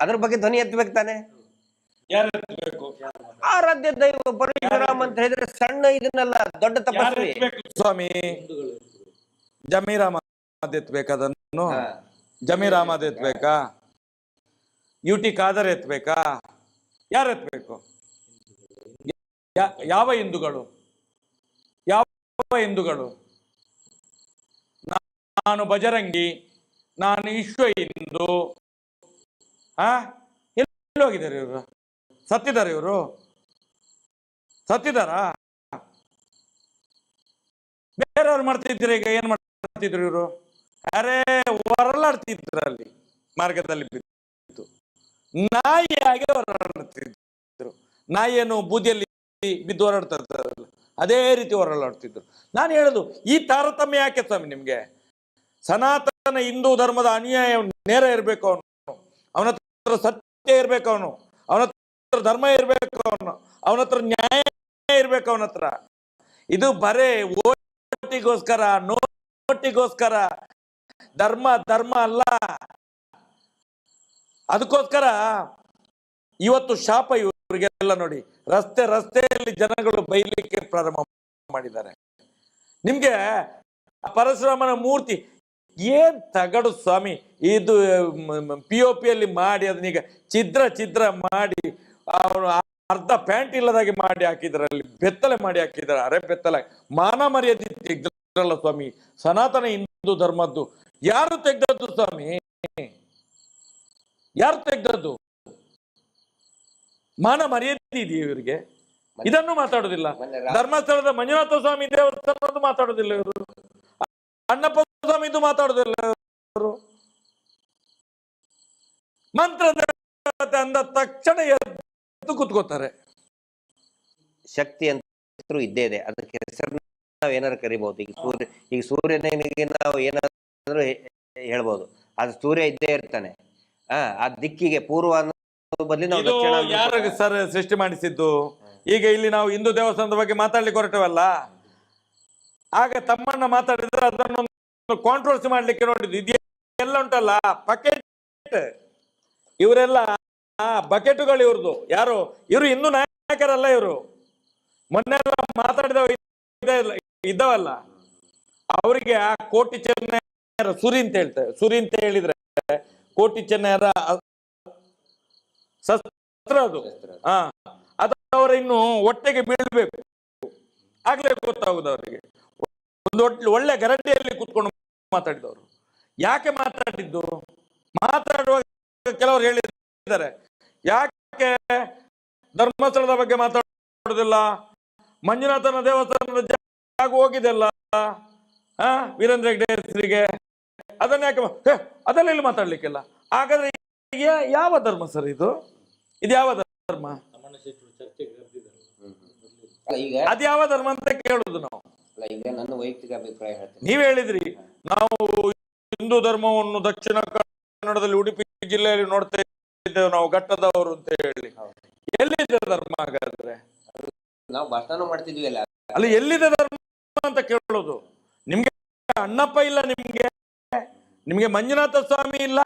C: ಅದ್ರ ಬಗ್ಗೆ ಧ್ವನಿ ಎತ್ತಬೇಕು ತಾನೆ. ಆರಾಧ್ಯ ದೈವ ಪರಶುರಾಮ ಅಂತ ಹೇಳಿದ್ರೆ ಸಣ್ಣ ಇದನ್ನೆಲ್ಲ, ದೊಡ್ಡ ತಪಸ್ವಿ
B: ಸ್ವಾಮಿ. ಜಮೀರ್ ಅಹಮದ್ ಎತ್ಬೇಕು ಅದನ್ನು, ಜಮೀರ್ ಅಹಮದ್ ಎತ್ಬೇಕಾ? ಯುಟಿ ಖಾದರ್ ಎತ್ಬೇಕಾ? ಯಾರು ಎತ್ಬೇಕು? ಯಾವ ಹಿಂದೂಗಳು? ನಾನು ಬಜರಂಗಿ, ನಾನು ವಿಶ್ವ ಹಿಂದೂ. ಎಲ್ಲಿ ಹೋಗಿದ್ದಾರೆ ಇವರು? ಸತ್ತಿದ್ದಾರೆ ಇವರು? ಸತ್ತಿದಾರಾ? ಬೇರೆಯವ್ರು ಮಾಡ್ತಿದ್ರೆ ಈಗ ಏನ್ ಮಾಡ್ತಿದ್ರು ಇವರು? ಅರೆ ಹೊರಲಾಡ್ತಿದ್ರು, ಅಲ್ಲಿ ಮಾರ್ಗದಲ್ಲಿ ಬಿದ್ದು ನಾಯಿಯಾಗಿ ಹೊರಲಾಡ್ತಿದ್ರು. ನಾಯಿಯನ್ನು ಬೂದಿಯಲ್ಲಿ ಬಿದ್ದು ಹೊರಡ್ತಾ ಇರ್ತಾರಲ್ಲ, ಅದೇ ರೀತಿ ಹೊರಲಾಡ್ತಿದ್ರು. ನಾನು ಹೇಳುದು, ಈ ತಾರತಮ್ಯ ಯಾಕೆ ಸ್ವಾಮಿ ನಿಮ್ಗೆ? ಸನಾತನ ಹಿಂದೂ ಧರ್ಮದ ಅನ್ಯಾಯ ನೇರ ಇರ್ಬೇಕು, ಅವನ ಹತ್ರ ಸತ್ಯ ಇರ್ಬೇಕು, ಅವನ ಹತ್ರ ಧರ್ಮ ಇರ್ಬೇಕು, ಅವನ ಹತ್ರ ನ್ಯಾಯ ಇರ್ಬೇಕು ಅವನ ಹತ್ರ. ಇದು ಬರೇ ಓಟಿಗೋಸ್ಕರ, ನೋಟಿಗೋಸ್ಕರ ಧರ್ಮ ಅಲ್ಲ. ಅದಕ್ಕೋಸ್ಕರ ಇವತ್ತು ಶಾಪ ಇವರಿಗೆಲ್ಲ ನೋಡಿ, ರಸ್ತೆಯಲ್ಲಿ ಜನಗಳು ಬೈಲಿಕ್ಕೆ ಪ್ರಾರಂಭ ಮಾಡಿದ್ದಾರೆ. ನಿಮ್ಗೆ ಪರಶುರಾಮನ ಮೂರ್ತಿ ಏನ್ ತಗಡು ಸ್ವಾಮಿ, ಇದು POP ಅಲ್ಲಿ ಮಾಡಿ ಅದನ್ನೀಗ ಛಿದ್ರ ಮಾಡಿ ಅವರು ಅರ್ಧ ಪ್ಯಾಂಟ್ ಇಲ್ಲದಾಗಿ ಮಾಡಿ ಹಾಕಿದ್ರಲ್ಲಿ, ಬೆತ್ತಲೆ ಮಾಡಿ ಹಾಕಿದ್ದಾರೆ. ಅರೆ ಬೆತ್ತಲೆ, ಮಾನ ಮರ್ಯಾದೆ ತೆಗ್ದ್ರಲ್ಲ ಸ್ವಾಮಿ. ಸನಾತನ ಹಿಂದೂ ಧರ್ಮದ್ದು ಯಾರು ತೆಗ್ದದ್ದು ಸ್ವಾಮಿ? ಯಾರು ತೆಗ್ದದ್ದು? ಮಾನ ಮರ್ಯಾದೆ ಇದೆಯಾ ಇವರಿಗೆ? ಇದನ್ನು ಮಾತಾಡೋದಿಲ್ಲ. ಧರ್ಮಸ್ಥಳದ ಮಂಜುನಾಥ ಸ್ವಾಮಿ ದೇವಸ್ಥಾನದ್ದು ಮಾತಾಡೋದಿಲ್ಲ ಇವರು. ಅಣ್ಣಪ್ಪ ಸ್ವಾಮಿದು ಮಾತಾಡುದಿಲ್ಲ ಅವರು. ಮಂತ್ರ ದೇವತೆ ಅಂದ ತಕ್ಷಣ ಎದ್ದು ಕೂತ್ಕೋತಾರೆ.
C: ಶಕ್ತಿ ಅಂತ ಇದ್ದೇ ಇದೆ, ಅದಕ್ಕೆ ಹೆಸರು ನಾವು ಏನಾರು ಕರಿಬಹುದು. ಈಗ ಸೂರ್ಯನಿಗೆ ನಾವು ಏನಾದ್ರು ಹೇಳ್ಬೋದು, ಅದು ಸೂರ್ಯ ಇದ್ದೇ ಇರ್ತಾನೆ. ಆ ದಿಕ್ಕಿಗೆ ಪೂರ್ವ ಬದಲಿ ನಾವು ದಕ್ಷಿಣ.
B: ಯಾರು ಸರ್ ಸೃಷ್ಟಿ ಮಾಡಿಸಿದ್ದು? ಈಗ ಇಲ್ಲಿ ನಾವು ಹಿಂದೂ ದೇವಸ್ಥಾನದ ಬಗ್ಗೆ ಮಾತಾಡ್ಲಿಕ್ಕೆ ಹೊರಟವಲ್ಲ, ಆಗ ತಮ್ಮಣ್ಣ ಮಾತಾಡಿದ್ರೆ ಅದನ್ನು ಕಾಂಟ್ರವರ್ಸಿ ಮಾಡ್ಲಿಕ್ಕೆ ನೋಡಿದ್ದು. ಇದೆಲ್ಲ ಉಂಟಲ್ಲ ಬಕೆಟ್, ಇವರೆಲ್ಲ ಬಕೆಟುಗಳು ಇವ್ರದ್ದು. ಯಾರು ಇವರು ಹಿಂದೂ ನಾಯಕರಲ್ಲ ಇವರು. ಮೊನ್ನೆಲ್ಲ ಮಾತಾಡಿದವ ಇದ್ದವಲ್ಲ, ಅವರಿಗೆ ಆ ಕೋಟಿ ಚೆನ್ನಯ್ಯರ ಸುರಿ ಅಂತ ಹೇಳ್ತಾರೆ. ಸುರಿ ಅಂತ ಹೇಳಿದ್ರೆ ಕೋಟಿ ಚೆನ್ನಯ್ಯರ ಶಸ್ತ್ರ ಅದು. ಅದು ಅವರ ಇನ್ನು ಹೊಟ್ಟೆಗೆ ಬೀಳ್ಬೇಕು, ಆಗ್ಲೇ ಗೊತ್ತಾಗುದು ಅವರಿಗೆ. ಒಂದು ಒಳ್ಳೆ ಗರಡಿಯಲ್ಲಿ ಕೂತ್ಕೊಂಡು ಮಾತಾಡಿದವರು. ಯಾಕೆ ಮಾತಾಡಿದ್ದು? ಮಾತಾಡುವಾಗ ಕೆಲವರು ಹೇಳಿದ್ದಾರೆ, ಯಾಕೆ ಧರ್ಮಸ್ಥಳದ ಬಗ್ಗೆ ಮಾತಾಡುವುದಿಲ್ಲ, ಮಂಜುನಾಥನ ದೇವಸ್ಥಾನದ ಜಾಗ ಹೋಗಿದೆಲ್ಲ ವೀರೇಂದ್ರ ಹೆಗ್ಗಡೆಗೆ, ಅದನ್ನ ಯಾಕೆ ಅದೆಲ್ಲ ಇಲ್ಲಿ ಮಾತಾಡ್ಲಿಕ್ಕಿಲ್ಲ? ಹಾಗಾದ್ರೆ ಯಾವ ಧರ್ಮ ಸರ್ ಇದು? ಇದು ಯಾವ ಧರ್ಮ? ಅದ್ ಯಾವ ಧರ್ಮ ಅಂತ ಕೇಳುದು ನಾವು.
C: ಈಗ ನನ್ನ ವೈಯಕ್ತಿಕ ಅಭಿಪ್ರಾಯ ಹೇಳ್ತೀನಿ.
B: ನೀವ್ ಹೇಳಿದ್ರಿ ನಾವು ಹಿಂದೂ ಧರ್ಮವನ್ನು ದಕ್ಷಿಣ ಕನ್ನಡದಲ್ಲಿ ಉಡುಪಿ ಜಿಲ್ಲೆಯಲ್ಲಿ ನೋಡ್ತಾ ಇದ್ದೇವೆ ನಾವು ಘಟ್ಟದವರು ಅಂತ ಹೇಳಿ. ಎಲ್ಲಿದೆ ಧರ್ಮ ಹಾಗಾದ್ರೆ?
C: ನಾವು ಭಾಷಣ ಮಾಡ್ತಿದ್ವಿ ಅಲ್ಲ,
B: ಅಲ್ಲಿ ಎಲ್ಲಿದೆ ಧರ್ಮ ಅಂತ ಕೇಳೋದು. ನಿಮ್ಗೆ ಅಣ್ಣಪ್ಪ ಇಲ್ಲ, ನಿಮ್ಗೆ ಮಂಜುನಾಥ ಸ್ವಾಮಿ ಇಲ್ಲ.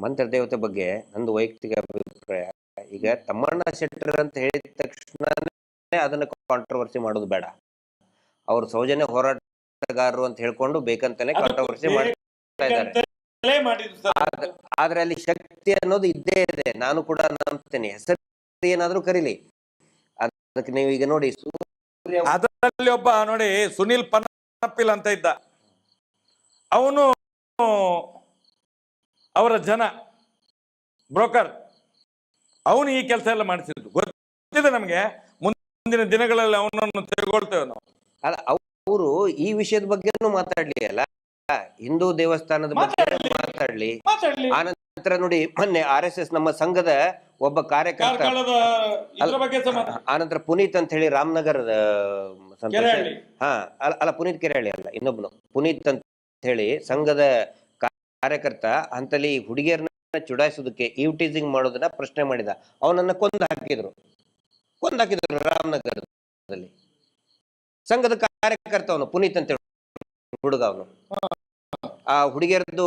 C: ಮಂತ್ರ ದೇವತೆ ಬಗ್ಗೆ ನಂದು ವೈಯಕ್ತಿಕ ಅಭಿಪ್ರಾಯ, ಈಗ ತಮ್ಮಣ್ಣ ಶೆಟ್ಟರ್ ಅಂತ ಹೇಳಿದ ತಕ್ಷಣ ಅದನ್ನ ಕಾಂಟ್ರವರ್ಸಿ ಮಾಡೋದು ಬೇಡ. ಅವ್ರು ಸೌಜನ್ಯ ಹೋರಾಟಗಾರರು ಅಂತ ಹೇಳ್ಕೊಂಡು ಬೇಕಂತಾನೆ ಕಾಂಟ್ರವರ್ಸಿ ಮಾಡ್ತಾ ಇದ್ದಾರೆ. ಆದ್ರೆ ಅಲ್ಲಿ ಶಕ್ತಿ ಅನ್ನೋದು ಇದ್ದೇ ಇದೆ, ನಾನು ಕೂಡ ನಂಬ್ತೇನೆ. ಹೆಸರು ಏನಾದ್ರೂ ಕರೀಲಿ, ಅದಕ್ಕೆ ನೀವು ಈಗ ನೋಡಿ
B: ಅದರಲ್ಲಿ ಒಬ್ಬ ನೋಡಿ ಸುನಿಲ್ ಪನಪಿಲ್ ಅಂತ ಇದ್ದ, ಅವನು ಅವರ ಜನ ಬ್ರೋಕರ್, ಅವನು ಈ ಕೆಲಸ ಎಲ್ಲ ಮಾಡಿಸಿದ್ದು ಗೊತ್ತಿದೆ ನಮ್ಗೆ. ಮುಂದಿನ ದಿನಗಳಲ್ಲಿ ಅವನನ್ನು ತೆಗೆದುಕೊಳ್ತೇವೆ ನಾವು.
C: ಅಲ್ಲ, ಅವರು ಈ ವಿಷಯದ ಬಗ್ಗೆನೂ ಮಾತಾಡ್ಲಿ ಅಲ್ಲ, ಹಿಂದೂ ದೇವಸ್ಥಾನದ ಬಗ್ಗೆ ಮಾತಾಡ್ಲಿ. ಆನಂತರ ನೋಡಿ ಮೊನ್ನೆ RSS ನಮ್ಮ ಸಂಘದ ಒಬ್ಬ ಕಾರ್ಯಕರ್ತ, ಆನಂತರ ಪುನೀತ್ ಅಂತ ಹೇಳಿ ರಾಮನಗರದ ಅಲ್ಲ ಪುನೀತ್ ಕೆರೆಹಳ್ಳಿ ಅಲ್ಲ, ಇನ್ನೊಬ್ನು ಪುನೀತ್ ಅಂತ ಹೇಳಿ ಸಂಘದ ಕಾರ್ಯಕರ್ತ ಅಂತಲ್ಲಿ ಹುಡುಗಿಯರನ್ನ ಚುಡಾಯಿಸೋದಕ್ಕೆ ಈವ್ಟೀಸಿಂಗ್ ಮಾಡೋದನ್ನ ಪ್ರಶ್ನೆ ಮಾಡಿದ. ಅವನನ್ನ ಕೊಂದು ಹಾಕಿದ್ರು ರಾಮನಗರದಲ್ಲಿ. ಸಂಘದ ಕಾರ್ಯಕರ್ತ ಅವನು ಪುನೀತ್ ಅಂತ ಹೇಳಿ ಹುಡುಗ. ಅವನು ಆ ಹುಡುಗಿಯರದ್ದು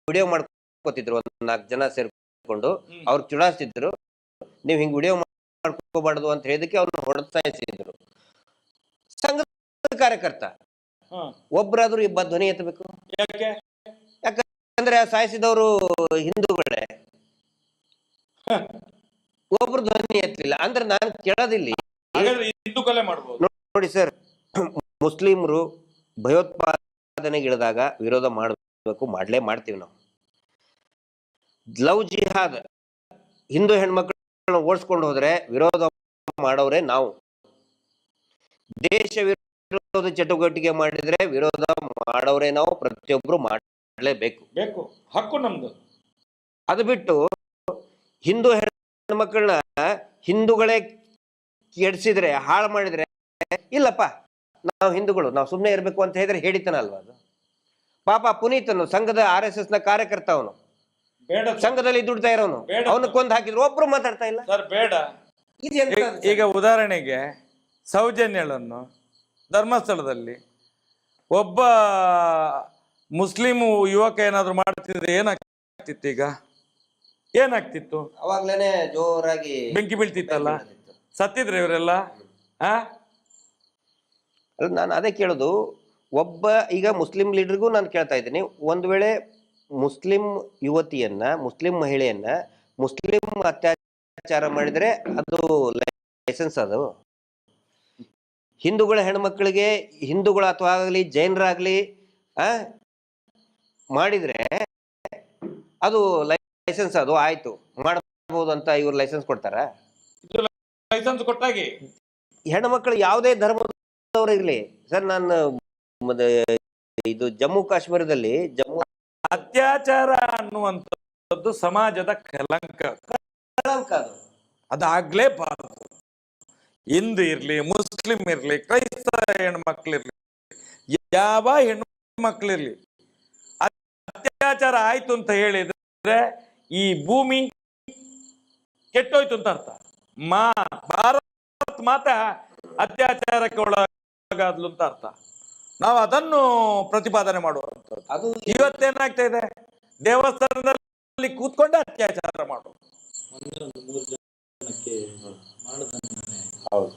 C: ವಿಡಿಯೋ ಮಾಡ್ಕೋತಿದ್ರು, ಒಂದ್ 4 ಜನ ಸೇರ್ಕೊಂಡು ಅವ್ರು ಚುಡಾಯಿಸ್ತಿದ್ರು. ನೀವ್ ಹಿಂಗ್ ವಿಡಿಯೋ ಮಾಡ್ಕೋಬಾರ್ದು ಅಂತ ಹೇಳಿದಕ್ಕೆ ಅವ್ರನ್ನ ಹೊಡೆದಾಯಿಸಿದ್ರು. ಸಂಘದ ಕಾರ್ಯಕರ್ತ ಒಬ್ರಾದ್ರೂ ಇಬ್ಬ ಧ್ವನಿ ಎತ್ತಬೇಕು. ಯಾಕಂದ್ರೆ ಸಾಯಿಸಿದವರು ಹಿಂದೂಗಳೇ, ಒಬ್ರು ಧ್ವನಿ ಎತ್ತಲಿಲ್ಲ ಅಂದ್ರೆ ನಾನು ಕೇಳೋದಿಲ್ಲಿ. ನೋಡಿ ಸರ್, ಮುಸ್ಲಿಮರು ಭಯೋತ್ಪಾದನೆಗೆ ಇಳಿದಾಗ ವಿರೋಧ ಮಾಡಬೇಕು, ಮಾಡ್ತೀವಿ ನಾವು. ಲವ್ ಜಿಹಾದ್ ಹಿಂದೂ ಹೆಣ್ಮಕ್ಳನ್ನ ಓಡಿಸ್ಕೊಂಡು ಹೋದ್ರೆ ವಿರೋಧ ಮಾಡೋರೆ ನಾವು. ದೇಶ ವಿರೋಧ ಚಟುವಟಿಕೆ ಮಾಡಿದ್ರೆ ವಿರೋಧ ಮಾಡೋರೆ ನಾವು. ಪ್ರತಿಯೊಬ್ರು ಮಾಡಲೇಬೇಕು,
B: ಹಕ್ಕು ನಮ್ದು.
C: ಅದು ಬಿಟ್ಟು ಹಿಂದೂ ಹೆಣ್ಮಕ್ಳನ್ನ ಹಿಂದೂಗಳೇ ಕೆಡಿಸಿದ್ರೆ, ಹಾಳು ಮಾಡಿದ್ರೆ, ಇಲ್ಲಪ್ಪ ನಾವು ಹಿಂದೂಗಳು ನಾವು ಸುಮ್ಮನೆ ಇರ್ಬೇಕು ಅಂತ ಹೇಳಿದ್ರೆ ಹೇಳಿತಾನ ಅಲ್ವಾ ಅದು? ಪಾಪ ಪುನೀತನು ಸಂಘದ RSS ನ ಕಾರ್ಯಕರ್ತ, ಅವನು ಸಂಘದಲ್ಲಿ ದುಡ್ತಾ ಇರೋನು, ಅವನು ಕೊಂದು ಹಾಕಿದ್ರು, ಒಬ್ರು ಮಾತಾಡ್ತಾ ಇಲ್ಲ
B: ಸರ್. ಬೇಡ. ಈಗ ಉದಾಹರಣೆಗೆ ಸೌಜನ್ಯಳನ್ನು ಧರ್ಮಸ್ಥಳದಲ್ಲಿ ಒಬ್ಬ ಮುಸ್ಲಿಂ ಯುವಕ ಏನಾದ್ರು ಮಾಡ್ತಿದ್ರೆ ಏನಾಗ್ತಿತ್ತು? ಈಗ ಏನಾಗ್ತಿತ್ತು?
C: ಅವಾಗ್ಲೇನೆ ಜೋರಾಗಿ
B: ಬೆಂಕಿ ಬೀಳ್ತಿತ್ತಲ್ಲ, ಸತ್ತಿದ್ರೆ ಇವರೆಲ್ಲ.
C: ನಾನು ಅದೇ ಕೇಳೋದು, ಒಬ್ಬ ಈಗ ಮುಸ್ಲಿಂ ಲೀಡರ್ಗೂ ನಾನು ಕೇಳ್ತಾ ಇದ್ದೀನಿ, ಒಂದ್ ವೇಳೆ ಮುಸ್ಲಿಂ ಯುವತಿಯನ್ನ, ಮುಸ್ಲಿಂ ಮಹಿಳೆಯನ್ನ ಮುಸ್ಲಿಂ ಅತ್ಯಾಚಾರ ಮಾಡಿದ್ರೆ ಅದು ಲೈಸೆನ್ಸ್? ಅದು ಹಿಂದೂಗಳ ಹೆಣ್ಮಕ್ಳಿಗೆ, ಹಿಂದೂಗಳ ಅಥವಾ ಆಗಲಿ ಜೈನರಾಗ್ಲಿ ಮಾಡಿದ್ರೆ ಅದು ಲೈಸೆನ್ಸ್? ಅದು ಆಯ್ತು ಮಾಡಬಹುದು ಅಂತ ಇವ್ರು ಲೈಸೆನ್ಸ್ ಕೊಡ್ತಾರ?
B: ಲೈಸೆನ್ಸ್ ಕೊಟ್ಟಾಗಿ
C: ಹೆಣ್ಮಕ್ಳು ಯಾವುದೇ ಧರ್ಮದವ್ರು ಇರ್ಲಿ ಸರ್ ನಾನು ಮತ್ತೆ ಇದು ಜಮ್ಮು ಕಾಶ್ಮೀರದಲ್ಲಿ
B: ಅತ್ಯಾಚಾರ ಅನ್ನುವಂಥದ್ದು ಸಮಾಜದ ಕಲಂಕ.
C: ಅದು
B: ಅದಾಗ್ಲೇಬಾರದು. ಹಿಂದೂ ಇರ್ಲಿ, ಮುಸ್ಲಿಂ ಇರ್ಲಿ, ಕ್ರೈಸ್ತ ಹೆಣ್ಮಕ್ಳಿರ್ಲಿ, ಯಾವ ಹೆಣ್ಮಕ್ಳಿರ್ಲಿ, ಅತ್ಯಾಚಾರ ಆಯ್ತು ಅಂತ ಹೇಳಿದ್ರೆ ಈ ಭೂಮಿ ಕೆಟ್ಟೋಯ್ತು ಅಂತ ಅರ್ಥ. ಭಾರತ್ ಮಾತಾ ಅತ್ಯಾಚಾರಕ್ಕೆ ಒಳಗಾದ್ಲು ಅಂತ ಅರ್ಥ. ನಾವು ಅದನ್ನು ಪ್ರತಿಪಾದನೆ ಮಾಡುವಂಥದ್ದು.
C: ಅದು
B: ಇವತ್ತೇನಾಗ್ತಾ ಇದೆ, ದೇವಸ್ಥಾನದಲ್ಲಿ ಕೂತ್ಕೊಂಡೆ ಅತ್ಯಾಚಾರ ಮಾಡು.
A: ಮೊನ್ನೆ ಒಂದು 3 ಜನಕ್ಕೆ ಮರಣದಂಡನೆ
C: ಹೌದು.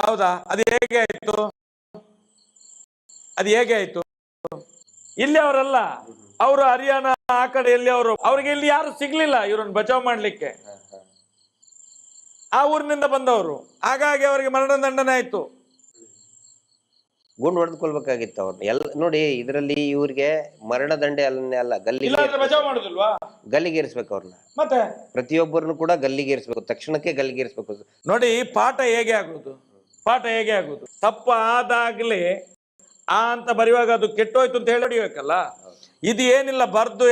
B: ಹೌದಾ? ಅದು ಹೇಗೆ ಆಯ್ತು? ಅದು ಹೇಗೆ ಆಯ್ತು? ಇಲ್ಲಿ ಅವರಲ್ಲ, ಅವರು ಹರಿಯಾಣ ಆ ಕಡೆ ಎಲ್ಲಿ ಅವ್ರಿಗೆ ಇಲ್ಲಿ ಯಾರು ಸಿಗ್ಲಿಲ್ಲ ಇವ್ರನ್ನ ಬಚಾವ್ ಮಾಡ್ಲಿಕ್ಕೆ. ಆ ಊರಿನಿಂದ ಬಂದವರು, ಹಾಗಾಗಿ ಅವರಿಗೆ ಮರಣದಂಡನೆ ಆಯ್ತು.
C: ಗುಂಡು ಹೊಡೆದುಕೊಳ್ಬೇಕಾಗಿತ್ತು ಅವ್ರನ್ನ. ಎಲ್ಲ ನೋಡಿ, ಇದರಲ್ಲಿ ಇವ್ರಿಗೆ ಮರಣದಂಡೆ ಅಲ್ಲ,
B: ಬಚಾವ್ ಮಾಡುದಿಲ್ವಾ?
C: ಗಲ್ಲಿಗೇರಿಸ್ಬೇಕು ಅವ್ರನ್ನ.
B: ಮತ್ತೆ
C: ಪ್ರತಿಯೊಬ್ಬರನ್ನು ಕೂಡ ಗಲ್ಲಿಗೇರಿಸ್ಬೇಕು, ತಕ್ಷಣಕ್ಕೆ ಗಲ್ಲಿಗೇರಿಸ್ಬೇಕು.
B: ನೋಡಿ, ಪಾಠ ಹೇಗೆ ಆಗುದು? ತಪ್ಪು ಆದಾಗ್ಲೇ ಆ ಅಂತ ಬರೆಯುವಾಗ ಅದು ಕೆಟ್ಟೋಯ್ತು ಅಂತ ಹೇಳಿ ಹೊಡಿಬೇಕಲ್ಲ. ಇದು ಏನಿಲ್ಲ, ಬರ್ದು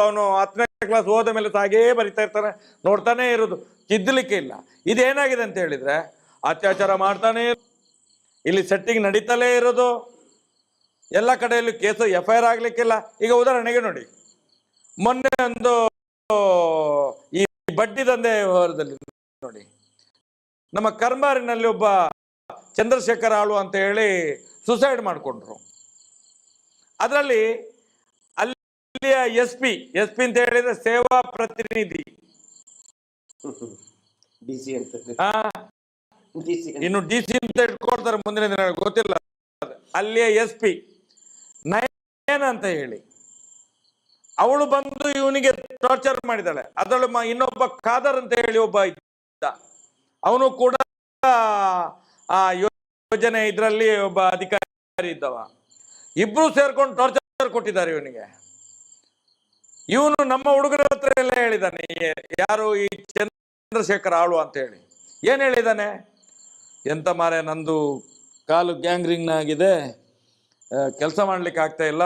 B: ಅವನು 10ನೇ ಕ್ಲಾಸ್ ಹೋದ ಮೇಲೆ ಹಾಗೇ ಬರಿತಾ ಇರ್ತಾನೆ, ನೋಡ್ತಾನೆ ಇರೋದು, ತಿದ್ದಲಿಕ್ಕೆ ಇಲ್ಲ. ಇದೇನಾಗಿದೆ ಅಂತ ಹೇಳಿದ್ರೆ ಅತ್ಯಾಚಾರ ಮಾಡ್ತಾನೆ, ಇಲ್ಲಿ ಸೆಟ್ಟಿಂಗ್ ನಡೀತಲೇ ಇರೋದು, ಎಲ್ಲ ಕಡೆಯಲ್ಲೂ ಕೇಸು FIR ಆಗ್ಲಿಕ್ಕಿಲ್ಲ. ಈಗ ಉದಾಹರಣೆಗೆ ನೋಡಿ, ಮೊನ್ನೆ ಒಂದು ಈ ಬಡ್ಡಿ ದಂಧೆ ವ್ಯವಹಾರದಲ್ಲಿ ನೋಡಿ, ನಮ್ಮ ಕರ್ಮಾರಿನಲ್ಲಿ ಒಬ್ಬ ಚಂದ್ರಶೇಖರ್ ಆಳು ಅಂತ ಹೇಳಿ ಸುಸೈಡ್ ಮಾಡಿಕೊಂಡ್ರು. ಅದರಲ್ಲಿ ಅಲ್ಲಿಯ SP ಅಂತ ಹೇಳಿದ್ರೆ ಸೇವಾ ಪ್ರತಿನಿಧಿ, ಇನ್ನು DC ಅಂತ ಇಟ್ಕೊಳ್ತಾರೆ ಮುಂದಿನ ದಿನ, ಗೊತ್ತಿಲ್ಲ. ಅಲ್ಲಿಯ SP ನಯನ ಅಂತ ಹೇಳಿ ಅವಳು ಬಂದು ಇವನಿಗೆ ಟಾರ್ಚರ್ ಮಾಡಿದಾಳೆ. ಅದರಳು ಇನ್ನೊಬ್ಬ ಖಾದರ್ ಅಂತ ಹೇಳಿ ಒಬ್ಬ ಇದ್ದ, ಅವನು ಕೂಡ ಆ ಯೋಜನೆ ಇದರಲ್ಲಿ ಒಬ್ಬ ಅಧಿಕಾರಿ ಇದ್ದವ. ಇಬ್ರು ಸೇರ್ಕೊಂಡು ಟಾರ್ಚರ್ ಕೊಟ್ಟಿದ್ದಾರೆ ಇವನಿಗೆ. ಇವನು ನಮ್ಮ ಹುಡುಗರ ಹತ್ರ ಎಲ್ಲ ಹೇಳಿದಾನೆ, ಯಾರು ಈ ಚಂದ್ರಶೇಖರ್ ಆಳು ಅಂತ ಹೇಳಿ. ಏನ್ ಹೇಳಿದಾನೆ? ಎಂತ ಮಾರೆ, ನಂದು ಕಾಲು ಗ್ಯಾಂಗ್ರಿಂಗ್ ಆಗಿದೆ, ಕೆಲಸ ಮಾಡ್ಲಿಕ್ಕೆ ಆಗ್ತಾ ಇಲ್ಲ,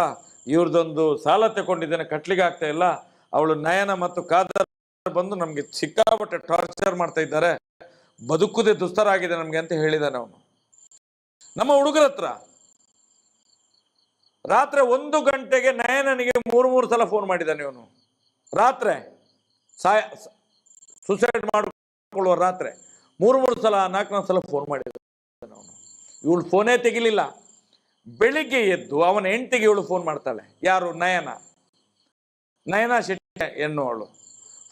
B: ಇವ್ರದೊಂದು ಸಾಲ ತಗೊಂಡಿದ್ದೇನೆ, ಕಟ್ಲಿಕ್ಕೆ ಆಗ್ತಾ ಇಲ್ಲ, ಅವಳು ನಯನ ಮತ್ತು ಖಾದರ್ ಬಂದು ನಮ್ಗೆ ಸಿಕ್ಕಾಪಟ್ಟೆ ಟಾರ್ಚರ್ ಮಾಡ್ತಾ ಇದ್ದಾರೆ, ಬದುಕುದೇ ದುಸ್ತರ ಆಗಿದೆ ನಮ್ಗೆ ಅಂತ ಹೇಳಿದಾನೆ ಅವನು ನಮ್ಮ ಹುಡುಗರ ಹತ್ರ. ರಾತ್ರಿ 1 ಗಂಟೆಗೆ ನಯನನಿಗೆ 3 ಸಲ ಫೋನ್ ಮಾಡಿದ್ದಾನೆ ಇವನು. ರಾತ್ರಿ ಸುಸೈಡ್ ಮಾಡಿಕೊಳ್ಳುವ ರಾತ್ರಿ 3 ಸಲ 4 ಸಲ ಫೋನ್ ಮಾಡಿದ್ದಾನೆ ಅವನು. ಇವಳು ಫೋನೇ ತೆಗಿಲಿಲ್ಲ. ಬೆಳಿಗ್ಗೆ ಎದ್ದು ಅವನ ಹೆಂಡತಿಗೆ ಇವಳು ಫೋನ್ ಮಾಡ್ತಾಳೆ. ಯಾರು? ನಯನ ಶೆಟ್ಟಿ ಎನ್ನುವಳು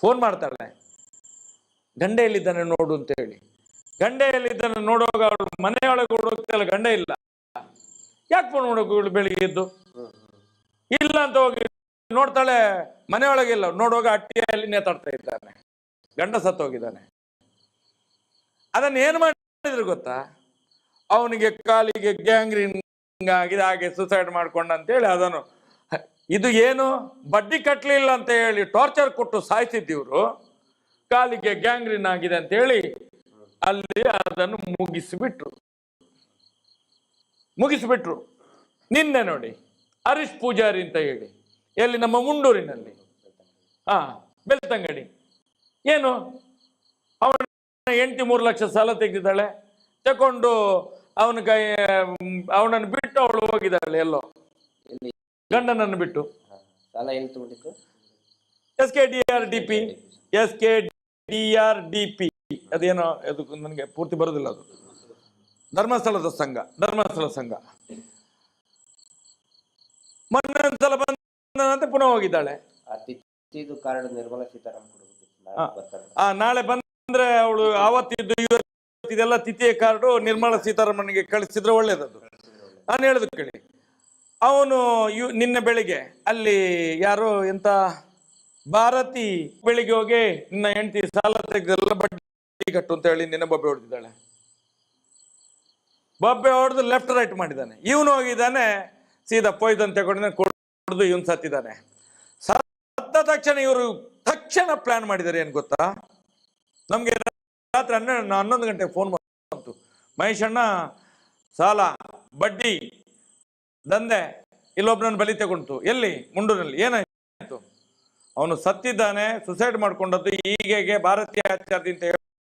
B: ಫೋನ್ ಮಾಡ್ತಾಳೆ, ಗಂಡ ಎಲ್ಲಿದ್ದಾನೆ ನೋಡು ಅಂತ ಹೇಳಿ. ಗಂಡ ಎಲ್ಲಿದ್ದಾನೆ ನೋಡುವಾಗ ಅವಳು ಮನೆಯೊಳಗೆ ಹುಡುಕ್ತಾಳೆ, ಗಂಡ ಇಲ್ಲ. ಯಾಕೆ ಫೋನ್ ಮಾಡೋಕೆ ಇವಳು ಬೆಳಿಗ್ಗೆ ಎದ್ದು? ಇಲ್ಲ ಅಂತ ಹೋಗಿ ನೋಡ್ತಾಳೆ, ಮನೆಯೊಳಗಿಲ್ಲ. ನೋಡುವಾಗ ಅಟ್ಟಿಯಲ್ಲಿ ನೇತಾಡ್ತಾ ಇದ್ದಾನೆ, ಗಂಡ ಸತ್ತೋಗಿದ್ದಾನೆ. ಅದನ್ನ ಏನು ಮಾಡಿದ್ರು ಗೊತ್ತಾ? ಅವನಿಗೆ ಕಾಲಿಗೆ ಗ್ಯಾಂಗ್ರೀನ್ ಆಗಿದೆ, ಹಾಗೆ ಸುಸೈಡ್ ಮಾಡ್ಕೊಂಡ ಅಂತೇಳಿ ಅದನ್ನು, ಇದು ಏನು ಬಡ್ಡಿ ಕಟ್ಟಲಿಲ್ಲ ಅಂತ ಹೇಳಿ ಟಾರ್ಚರ್ ಕೊಟ್ಟು ಸಾಯಿಸಿದ್ದೀವ್ರು, ಕಾಲಿಗೆ ಗ್ಯಾಂಗ್ರೀನ್ ಆಗಿದೆ ಅಂತ ಹೇಳಿ ಅಲ್ಲಿ ಅದನ್ನು ಮುಗಿಸಿಬಿಟ್ರು. ನಿನ್ನೆ ನೋಡಿ ಹರೀಶ್ ಪೂಜಾರಿ ಅಂತ ಹೇಳಿ, ಎಲ್ಲಿ ನಮ್ಮ ಮುಂಡೂರಿನಲ್ಲಿ, ಬೆಳ್ತಂಗಡಿ, ಏನು ಅವನ ಹೆಂಡತಿ 3 ಲಕ್ಷ ಸಾಲ ತೆಗೆದಿದ್ದಾಳೆ, ತಕೊಂಡು ಅವನನ್ನು ಬಿಟ್ಟು ಅವಳು ಹೋಗಿದ್ದಾಳೆ ಎಲ್ಲೋ, ಗಂಡನನ್ನು ಬಿಟ್ಟು.
C: ಸಾಲ ಎಲ್ಲಿ ತಗೊಂಡಿದ್ದು?
B: SKDRDP ಅದೇನೋ, ಅದು ನನಗೆ ಪೂರ್ತಿ ಬರೋದಿಲ್ಲ. ಅದು ಧರ್ಮಸ್ಥಳ ಸಂಘ. ಮೊನ್ನೆ ಒಂದ್ಸಲ ಬಂದಂತೆ ಪುನಃ ಹೋಗಿದ್ದಾಳೆ. ನಾಳೆ ಬಂದ್ರೆ ಅವಳು ಆವತ್ತಿದ್ದು ಇವತ್ತಿದೆಲ್ಲ ತಿಥಿಯ ಕಾರ್ಡು ನಿರ್ಮಲಾ ಸೀತಾರಾಮನ್ಗೆ ಕಳಿಸಿದ್ರೆ ಒಳ್ಳೇದದು. ನಾನು ಹೇಳುದು ಕೇಳಿ, ಅವನು ನಿನ್ನೆ ಬೆಳಿಗ್ಗೆ ಅಲ್ಲಿ ಯಾರೋ ಎಂತ ಭಾರತಿ ಬೆಳಿಗ್ಗೆ ಹೋಗಿ ನಿನ್ನ ಹೆಂಡತಿ ಸಾಲ ತೆಗೆದೆಲ್ಲ ಬಡ್ಡಿ ಕಟ್ಟು ಅಂತ ಹೇಳಿ ನಿನ್ನೆ ಬೊಬ್ಬೆ ಹೊಡೆದಿದ್ದಾಳೆ. ಬೊಬ್ಬೆ ಹೊಡೆದು ಲೆಫ್ಟ್ ರೈಟ್ ಮಾಡಿದ್ದಾನೆ. ಇವನು ಹೋಗಿದ್ದಾನೆ, ಸೀದಾ ಪೊಯ್ದನ್ ತಗೊಂಡು ಇವನು ಸತ್ತಿದ್ದಾನೆ. ಸತ್ತ ತಕ್ಷಣ ಇವರು ಪ್ಲಾನ್ ಮಾಡಿದ್ದಾರೆ. ಏನ್ ಗೊತ್ತಾ, ನಮ್ಗೆ ರಾತ್ರಿ 11 ಗಂಟೆಗೆ ಫೋನ್ ಬಂತು. ಮಹೇಶಣ್ಣ ಸಾಲ ಬಡ್ಡಿ ದಂಧೆ ಇಲ್ಲೊಬ್ಬನನ್ನು ಬಲಿ ತಗೊಂಡು ಎಲ್ಲಿ ಮುಂಡೂರಿನಲ್ಲಿ ಏನಾಯ್ತು? ಅವನು ಸತ್ತಿದ್ದಾನೆ, ಸುಸೈಡ್ ಮಾಡ್ಕೊಂಡದ್ದು. ಹೀಗೆ ಭಾರತೀಯ ಆಚಾರ್ಯ ಅಂತ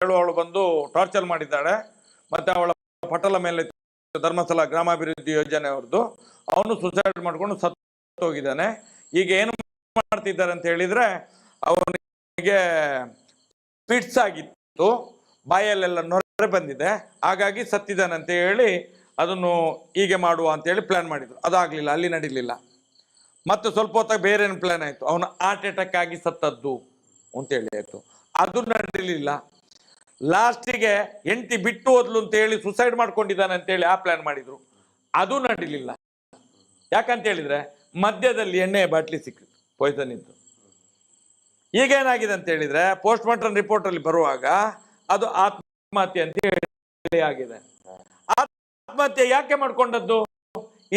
B: ಹೇಳುವವಳು ಬಂದು ಟಾರ್ಚರ್ ಮಾಡಿದ್ದಾಳೆ. ಮತ್ತೆ ಅವಳ ಪಟಲ ಮೇಲೆ ಧರ್ಮಸ್ಥಳ ಗ್ರಾಮಾಭಿವೃದ್ಧಿ ಯೋಜನೆ ಅವ್ರದ್ದು. ಅವನು ಸುಸೈಡ್ ಮಾಡ್ಕೊಂಡು ಸತ್ತು ಹೋಗಿದ್ದಾನೆ. ಈಗ ಏನು ಮಾಡ್ತಿದ್ದಾರೆ ಅಂತ ಹೇಳಿದ್ರೆ, ಅವನಿಗೆ ಫಿಟ್ಸ್ ಆಗಿತ್ತು, ಬಾಯಲ್ಲೆಲ್ಲ ನೊರೆ ಬಂದಿದೆ, ಹಾಗಾಗಿ ಸತ್ತಿದ್ದಾನೆ ಅಂತ ಹೇಳಿ ಅದನ್ನು ಹೀಗೆ ಮಾಡುವ ಅಂತ ಹೇಳಿ ಪ್ಲಾನ್ ಮಾಡಿದ್ರು. ಅದಾಗ್ಲಿಲ್ಲ, ಅಲ್ಲಿ ನಡೀಲಿಲ್ಲ. ಮತ್ತೆ ಸ್ವಲ್ಪ ಹೊತ್ತಾಗ ಬೇರೆ ಏನು ಪ್ಲಾನ್ ಆಯ್ತು, ಅವನು ಹಾರ್ಟ್ ಅಟ್ಯಾಕ್ ಆಗಿ ಸತ್ತದ್ದು ಅಂತೇಳಿ ಆಯ್ತು, ಅದು ನಡೀಲಿಲ್ಲ. ಲಾಸ್ಟಿಗೆ ಹೆಂಡತಿ ಬಿಟ್ಟು ಹೋದ್ಲು ಅಂತ ಹೇಳಿ ಸುಸೈಡ್ ಮಾಡ್ಕೊಂಡಿದ್ದಾನೆ ಅಂತ ಹೇಳಿ ಆ ಪ್ಲಾನ್ ಮಾಡಿದ್ರು, ಅದು ನಡೀಲಿಲ್ಲ. ಯಾಕಂತ ಹೇಳಿದ್ರೆ ಮಧ್ಯದಲ್ಲಿ ಎಣ್ಣೆ ಬಾಟ್ಲಿ ಸಿಕ್ಕಿತ್ತು, ಪಾಯ್ಸನ್ ಇತ್ತು. ಈಗೇನಾಗಿದೆ ಅಂತ ಹೇಳಿದ್ರೆ ಪೋಸ್ಟ್ ಮಾರ್ಟಮ್ ರಿಪೋರ್ಟ್ ಅಲ್ಲಿ ಬರುವಾಗ ಅದು ಆತ್ಮಹತ್ಯೆ ಅಂತ ಹೇಳಿ ಆಗಿದೆ. ಆತ್ಮಹತ್ಯೆ ಯಾಕೆ ಮಾಡ್ಕೊಂಡದ್ದು?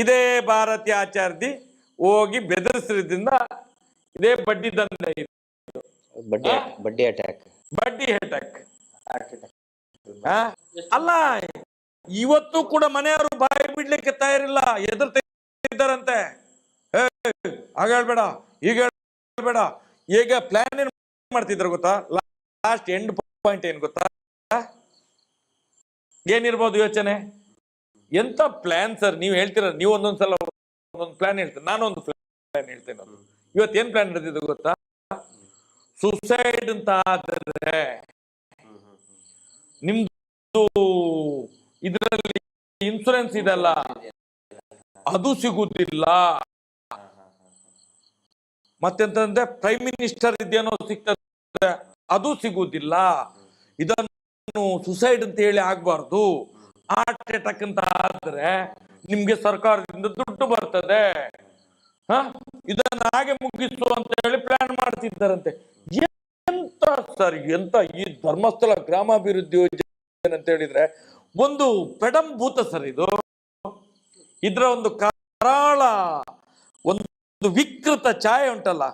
B: ಇದೇ ಭಾರತೀಯ ಆಚಾರ್ಯ ಹೋಗಿ ಬೆದರಿಸಿದ್ರಿಂದ ಇದೇ ಬಡ್ಡಿ ದಂಧೆ ಇತ್ತು,
C: ಬಡ್ಡಿ ಅಟ್ಯಾಕ್.
B: ಅಲ್ಲ, ಇವತ್ತು ಕೂಡ ಮನೆಯವರು ಬಾಯಿ ಬಿಡ್ಲಿಕ್ಕೆ ತಯಾರಿಲ್ಲ, ಎದುರ್ತಿದ್ದಾರಂತೆ. ಆಗ ಹೇಳ್ಬೇಡ, ಈಗ ಹೇಳ್ಬೇಡ. ಈಗ ಪ್ಲಾನ್ ಏನ್ ಮಾಡ್ತಿದ್ರು ಗೊತ್ತಾ? ಲಾಸ್ಟ್ ಎಂಡ್ ಪಾಯಿಂಟ್ ಏನ್ ಗೊತ್ತಾ? ಏನಿರ್ಬೋದು ಯೋಚನೆ? ಎಂತ ಪ್ಲಾನ್ ಸರ್ ನೀವು ಹೇಳ್ತೀರ? ನೀವು ಒಂದೊಂದ್ಸಲ ಒಂದೊಂದು ಪ್ಲಾನ್ ಹೇಳ್ತೀರ, ನಾನೊಂದು ಪ್ಲಾನ್ ಹೇಳ್ತೇನೆ. ಇವತ್ತು ಏನ್ ಪ್ಲಾನ್ ನಡೆದಿದ್ದು ಗೊತ್ತಾ? ಸುಸೈಡ್ ಅಂತ ಆದ್ರೆ ನಿಮ್ದು ಇದರಲ್ಲಿ ಇನ್ಸೂರೆನ್ಸ್ ಇದೆಲ್ಲ ಅದು ಸಿಗುದಿಲ್ಲ. ಮತ್ತೆಂತಂದ್ರೆ ಪ್ರೈಮ್ ಮಿನಿಸ್ಟರ್ ಇದೇನೋ ಸಿಗ್ತದೆ, ಅದು ಸಿಗುದಿಲ್ಲ. ಇದನ್ನು ಸುಸೈಡ್ ಅಂತ ಹೇಳಿ ಆಗ್ಬಾರ್ದು. ಹಾರ್ಟ್ ಅಟ್ಯಾಕ್ ಅಂತ ಆದ್ರೆ ನಿಮ್ಗೆ ಸರ್ಕಾರದಿಂದ ದುಡ್ಡು ಬರ್ತದೆ, ಇದನ್ನ ಹಾಗೆ ಮುಗಿಸು ಅಂತ ಹೇಳಿ ಪ್ಲಾನ್ ಮಾಡ್ತಿದ್ದಾರಂತೆ. ಎಂತ ಸರ್, ಎಂತ ಈ ಧರ್ಮಸ್ಥಳ ಗ್ರಾಮಾಭಿವೃದ್ಧಿ ಯೋಜನೆ ಅಂತ ಹೇಳಿದ್ರೆ ಒಂದು ಪೆಡಂಭೂತ ಸರ್ ಇದು. ಇದ್ರ ಒಂದು ಕರಾಳ ಒಂದು ವಿಕೃತ ಛಾಯೆ ಉಂಟಲ್ಲ,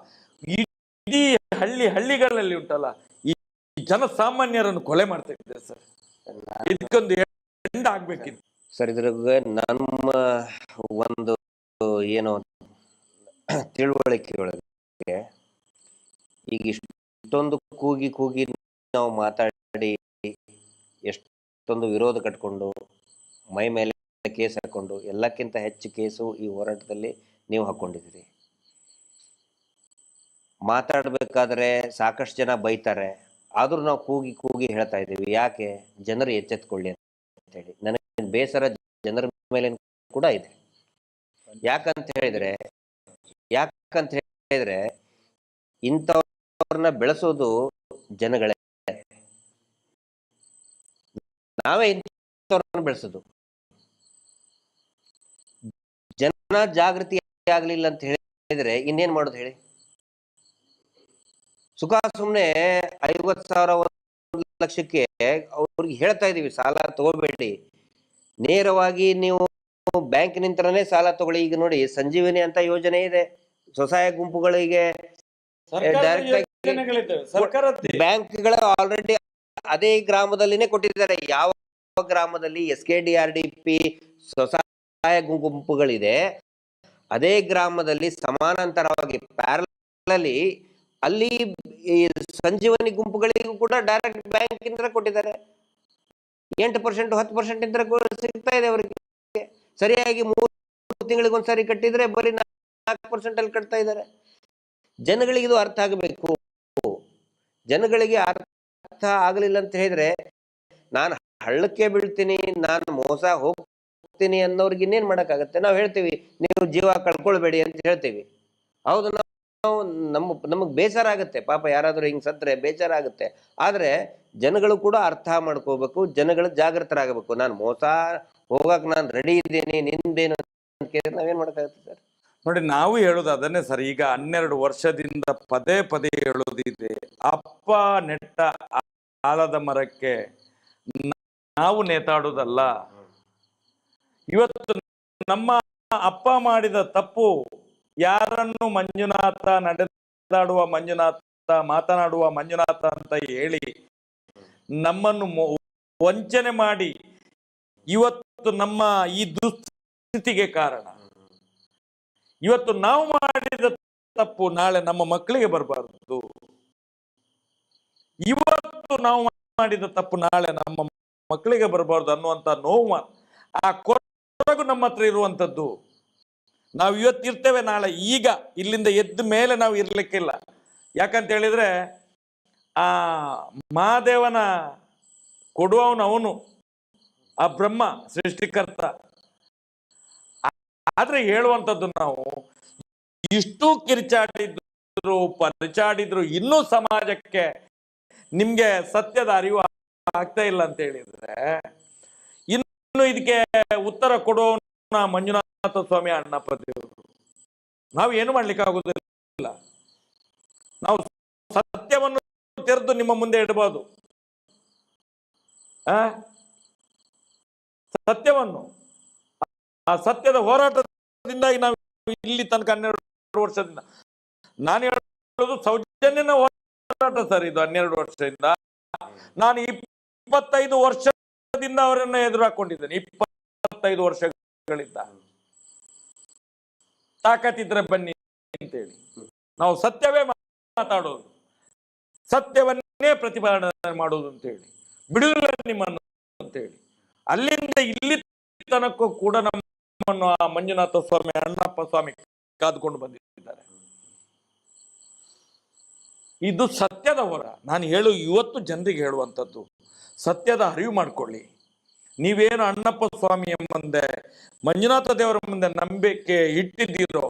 B: ಇಡೀ ಹಳ್ಳಿಗಳಲ್ಲಿ ಉಂಟಲ್ಲ, ಈ ಜನಸಾಮಾನ್ಯರನ್ನು ಕೊಲೆ ಮಾಡ್ತಾ ಇದ್ದಾರೆ ಸರ್. ಇದಕ್ಕೊಂದು ಎಂಡ್ ಆಗ್ಬೇಕಿತ್ತು
C: ಸರ್. ಇದ್ರಾಗ ನಮ್ಮ ಒಂದು ಏನು ತಿಳುವಳಿಕೆ ಒಳಗೆ ಈಗ ಇಷ್ಟೊಂದು ಕೂಗಿ ನಾವು ಮಾತಾಡಿ ಎಷ್ಟೊಂದು ವಿರೋಧ ಕಟ್ಕೊಂಡು ಮೈ ಮೇಲೆ ಕೇಸ್ ಹಾಕೊಂಡು ಎಲ್ಲಕ್ಕಿಂತ ಹೆಚ್ಚು ಕೇಸು ಈ ಹೋರಾಟದಲ್ಲಿ ನೀವು ಹಾಕೊಂಡಿದ್ದೀರಿ. ಮಾತಾಡ್ಬೇಕಾದ್ರೆ ಸಾಕಷ್ಟು ಜನ ಬೈತಾರೆ, ಆದ್ರೂ ನಾವು ಕೂಗಿ ಹೇಳ್ತಾ ಇದ್ದೀವಿ. ಯಾಕೆ? ಜನರು ಎಚ್ಚೆತ್ಕೊಳ್ಳಿ ಅಂತ ಹೇಳಿ. ನನಗೆ ಬೇಸರ ಜನರ ಮೇಲೆ ಕೂಡ ಇದೆ. ಯಾಕಂತ ಹೇಳಿದ್ರೆ ಇಂಥವ್ರನ್ನ ಬೆಳೆಸೋದು ಜನಗಳೇ, ನಾವೇ ಇಂಥವ್ರನ್ನ ಬೆಳೆಸೋದು. ಜನ ಜಾಗೃತಿ ಆಗ್ಲಿಲ್ಲ ಅಂತ ಹೇಳಿದ್ರೆ ಇನ್ನೇನ್ ಮಾಡೋದು ಹೇಳಿ? ಸುಖ ಸುಮ್ನೆ 50,000 1 ಲಕ್ಷಕ್ಕೆ ಅವ್ರಿಗೆ ಹೇಳ್ತಾ ಇದೀವಿ, ಸಾಲ ತಗೋಬೇಡಿ, ನೇರವಾಗಿ ನೀವು ಬ್ಯಾಂಕ್ ನಿಂತರನೇ ಸಾಲ ತಗೊಳ್ಳಿ. ಈಗ ನೋಡಿ ಸಂಜೀವಿನಿ ಅಂತ ಯೋಜನೆ ಇದೆ, ಸ್ವಸಹಾಯ ಗುಂಪುಗಳಿಗೆ ಬ್ಯಾಂಕ್ಗಳ ಆಲ್ರೆಡಿ ಅದೇ ಗ್ರಾಮದಲ್ಲಿನೇ ಕೊಟ್ಟಿದ್ದಾರೆ. ಯಾವ ಗ್ರಾಮದಲ್ಲಿ SKDRDP ಸ್ವಸಹಾಯ ಗುಂಪುಗಳಿದೆ, ಅದೇ ಗ್ರಾಮದಲ್ಲಿ ಸಮಾನಾಂತರವಾಗಿ ಪ್ಯಾರಲಲ್ಲಿ ಅಲ್ಲಿ ಈ ಸಂಜೀವನಿ ಗುಂಪುಗಳಿಗೂ ಕೂಡ ಡೈರೆಕ್ಟ್ ಬ್ಯಾಂಕ್ ಇಂದ ಕೊಟ್ಟಿದ್ದಾರೆ. 8% 10% ಇಂದ ಸಿಗ್ತಾ ಇದೆ ಅವರಿಗೆ. ಸರಿಯಾಗಿ 3 ತಿಂಗಳಿಗೊಂದ್ಸರಿ ಕಟ್ಟಿದ್ರೆ ಬರೀ 4% ಅಲ್ಲಿ ಕಟ್ತಾ ಇದ್ದಾರೆ. ಜನಗಳಿಗೆ ಇದು ಅರ್ಥ ಆಗಬೇಕು. ಜನಗಳಿಗೆ ಅರ್ಥ ಆಗಲಿಲ್ಲ ಅಂತ ಹೇಳಿದ್ರೆ ನಾನು ಹಳ್ಳಕ್ಕೆ ಬೀಳ್ತೀನಿ, ನಾನು ಮೋಸ ಹೋಗ್ತೀನಿ ಅನ್ನೋರ್ಗೆ ಇನ್ನೇನ್ ಮಾಡಕ್ಕಾಗತ್ತೆ? ನಾವು ಹೇಳ್ತೀವಿ ನೀವು ಜೀವ ಕಳ್ಕೊಳ್ಬೇಡಿ ಅಂತ ಹೇಳ್ತೀವಿ. ಹೌದು, ನಾವು ನಮಗ್ ಬೇಸರ ಆಗುತ್ತೆ, ಪಾಪ ಯಾರಾದ್ರೂ ಹಿಂಗ್ ಸತ್ರೆ ಬೇಸರ ಆಗುತ್ತೆ. ಆದ್ರೆ ಜನಗಳು ಕೂಡ ಅರ್ಥ ಮಾಡ್ಕೋಬೇಕು, ಜನಗಳು ಜಾಗೃತರಾಗಬೇಕು. ನಾನು ಮೋಸ ಹೋಗಕ್ ನಾನು ರೆಡಿ ಇದ್ದೇನೆ, ನಿಂದೇನು ಅಂತ ಕೇಳಿದ್ರೆ ನಾವೇನ್ ಮಾಡಕ್ಕಾಗತ್ತೆ ಸರ್?
B: ನೋಡಿ, ನಾವು ಹೇಳೋದು ಅದನ್ನೇ ಸರ್. ಈಗ 12 ವರ್ಷದಿಂದ ಪದೇ ಹೇಳೋದಿದೆ, ಅಪ್ಪ ನೆಟ್ಟ ಆಲದ ಮರಕ್ಕೆ ನಾವು ನೇತಾಡುವುದಲ್ಲ. ಇವತ್ತು ನಮ್ಮ ಅಪ್ಪ ಮಾಡಿದ ತಪ್ಪು ಯಾರನ್ನು ಮಂಜುನಾಥ, ನಡೆದಾಡುವ ಮಂಜುನಾಥ, ಮಾತನಾಡುವ ಮಂಜುನಾಥ ಅಂತ ಹೇಳಿ ನಮ್ಮನ್ನು ವಂಚನೆ ಮಾಡಿ ಇವತ್ತು ನಮ್ಮ ಈ ದುಸ್ಥಿತಿಗೆ ಕಾರಣ. ಇವತ್ತು ನಾವು ಮಾಡಿದ ತಪ್ಪು ನಾಳೆ ನಮ್ಮ ಮಕ್ಕಳಿಗೆ ಬರಬಾರದು. ಇವತ್ತು ನಾವು ಮಾಡಿದ ತಪ್ಪು ನಾಳೆ ನಮ್ಮ ಮಕ್ಕಳಿಗೆ ಬರಬಾರ್ದು ಅನ್ನುವಂತ ನೋವು, ಆ ಕೊರಗು ನಮ್ಮ ಹತ್ರ ಇರುವಂತದ್ದು. ನಾವು ಇವತ್ತಿರ್ತೇವೆ, ನಾಳೆ ಈಗ ಇಲ್ಲಿಂದ ಎದ್ದ ಮೇಲೆ ನಾವು ಇರ್ಲಿಕ್ಕಿಲ್ಲ. ಯಾಕಂತ ಹೇಳಿದ್ರೆ ಆ ಮಹಾದೇವನ ಕೊಡುವವನು ಅವನು, ಆ ಬ್ರಹ್ಮ ಸೃಷ್ಟಿಕರ್ತ. ಆದ್ರೆ ಹೇಳುವಂಥದ್ದು ನಾವು ಇಷ್ಟು ಕಿರ್ಚಾಡಿದ್ರು ಪರಿಚಾಡಿದ್ರು ಇನ್ನೂ ಸಮಾಜಕ್ಕೆ ನಿಮ್ಗೆ ಸತ್ಯದ ಅರಿವು ಆಗ್ತಾ ಇಲ್ಲ ಅಂತ ಹೇಳಿದ್ರೆ, ಇನ್ನು ಇದಕ್ಕೆ ಉತ್ತರ ಕೊಡುವವನ ಮಂಜುನಾಥ ಸ್ವಾಮಿ ಅಣ್ಣಪ್ಪ ದೇವರು. ನಾವು ಏನು ಮಾಡ್ಲಿಕ್ಕೆ ಆಗುದಿಲ್ಲ. ನಾವು ಸತ್ಯವನ್ನು ತೆರೆದು ನಿಮ್ಮ ಮುಂದೆ ಇಡಬಹುದು. ಸತ್ಯವನ್ನು, ಆ ಸತ್ಯದ ಹೋರಾಟದಿಂದಾಗಿ ನಾವು ಇಲ್ಲಿ ತನಕ 12 ವರ್ಷದಿಂದ, ನಾನು ಹೇಳೋದು ಸೌಜನ್ಯನ ಹೋರಾಟ ಸರ್ ಇದು. 12 ವರ್ಷದಿಂದ ನಾನು 25 ವರ್ಷದಿಂದ ಅವರನ್ನು ಎದುರು ಹಾಕೊಂಡಿದ್ದೇನೆ. 25 ವರ್ಷಗಳಿಂದ. ತಾಕತ್ತಿದ್ರೆ ಬನ್ನಿ ಅಂತೇಳಿ ನಾವು ಸತ್ಯವೇ ಮಾತಾಡೋದು, ಸತ್ಯವನ್ನೇ ಪ್ರತಿಪಾದನೆ ಮಾಡೋದು ಅಂತೇಳಿ, ಬಿಡುವುದಿಲ್ಲ ನಿಮ್ಮನ್ನು ಅಂತೇಳಿ. ಅಲ್ಲಿಂದ ಇಲ್ಲಿ ತನಕ ಕೂಡ ನಮ್ಮನ್ನು ಆ ಮಂಜುನಾಥ ಸ್ವಾಮಿ ಅಣ್ಣಪ್ಪ ಸ್ವಾಮಿ ಕಾದುಕೊಂಡು ಬಂದಿದ್ದಾರೆ. ಇದು ಸತ್ಯದ ಹೊರ. ನಾನು ಇವತ್ತು ಜನರಿಗೆ ಹೇಳುವಂಥದ್ದು, ಸತ್ಯದ ಅರಿವು ಮಾಡ್ಕೊಳ್ಳಿ. ನೀವೇನು ಅಣ್ಣಪ್ಪ ಸ್ವಾಮಿಯ ಮುಂದೆ, ಮಂಜುನಾಥ ದೇವರ ಮುಂದೆ ನಂಬಿಕೆ ಇಟ್ಟಿದ್ದೀರೋ,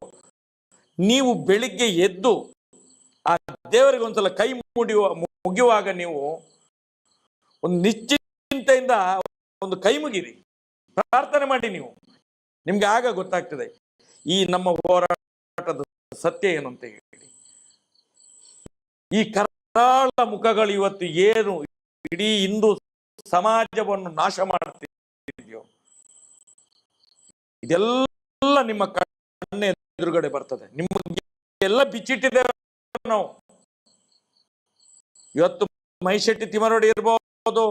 B: ನೀವು ಬೆಳಿಗ್ಗೆ ಎದ್ದು ಆ ದೇವರಿಗೆ ಒಂದ್ಸಲ ಕೈ ಮುಗಿಯುವಾಗ ನೀವು ಒಂದು ನಿಶ್ಚಿಂತೆಯಿಂದ ಒಂದು ಕೈ ಮುಗಿರಿ, ಪ್ರಾರ್ಥನೆ ಮಾಡಿ. ನಿಮ್ಗೆ ಆಗ ಗೊತ್ತಾಗ್ತದೆ ಈ ನಮ್ಮ ಹೋರಾಟದ ಸತ್ಯ ಏನು ಅಂತ ಹೇಳಿ. ಈ ಕರಾಳ ಮುಖಗಳು ಇವತ್ತು ಏನು ಇಡೀ ಹಿಂದೂ ಸಮಾಜವನ್ನು ನಾಶ ಮಾಡ್ತಿದೆಯೋ, ಇದೆಲ್ಲ ನಿಮ್ಮ ಕಣ್ಣ ಎದುರುಗಡೆ ಬರ್ತದೆ. ನಿಮ್ಗೆಲ್ಲ ಬಿಚ್ಚಿಟ್ಟಿದ್ದೇವೆ ನಾವು. ಇವತ್ತು ಮೈಶೆಟ್ಟಿ ತಿಮ್ಮರೊಡಿ ಇರ್ಬೋದು,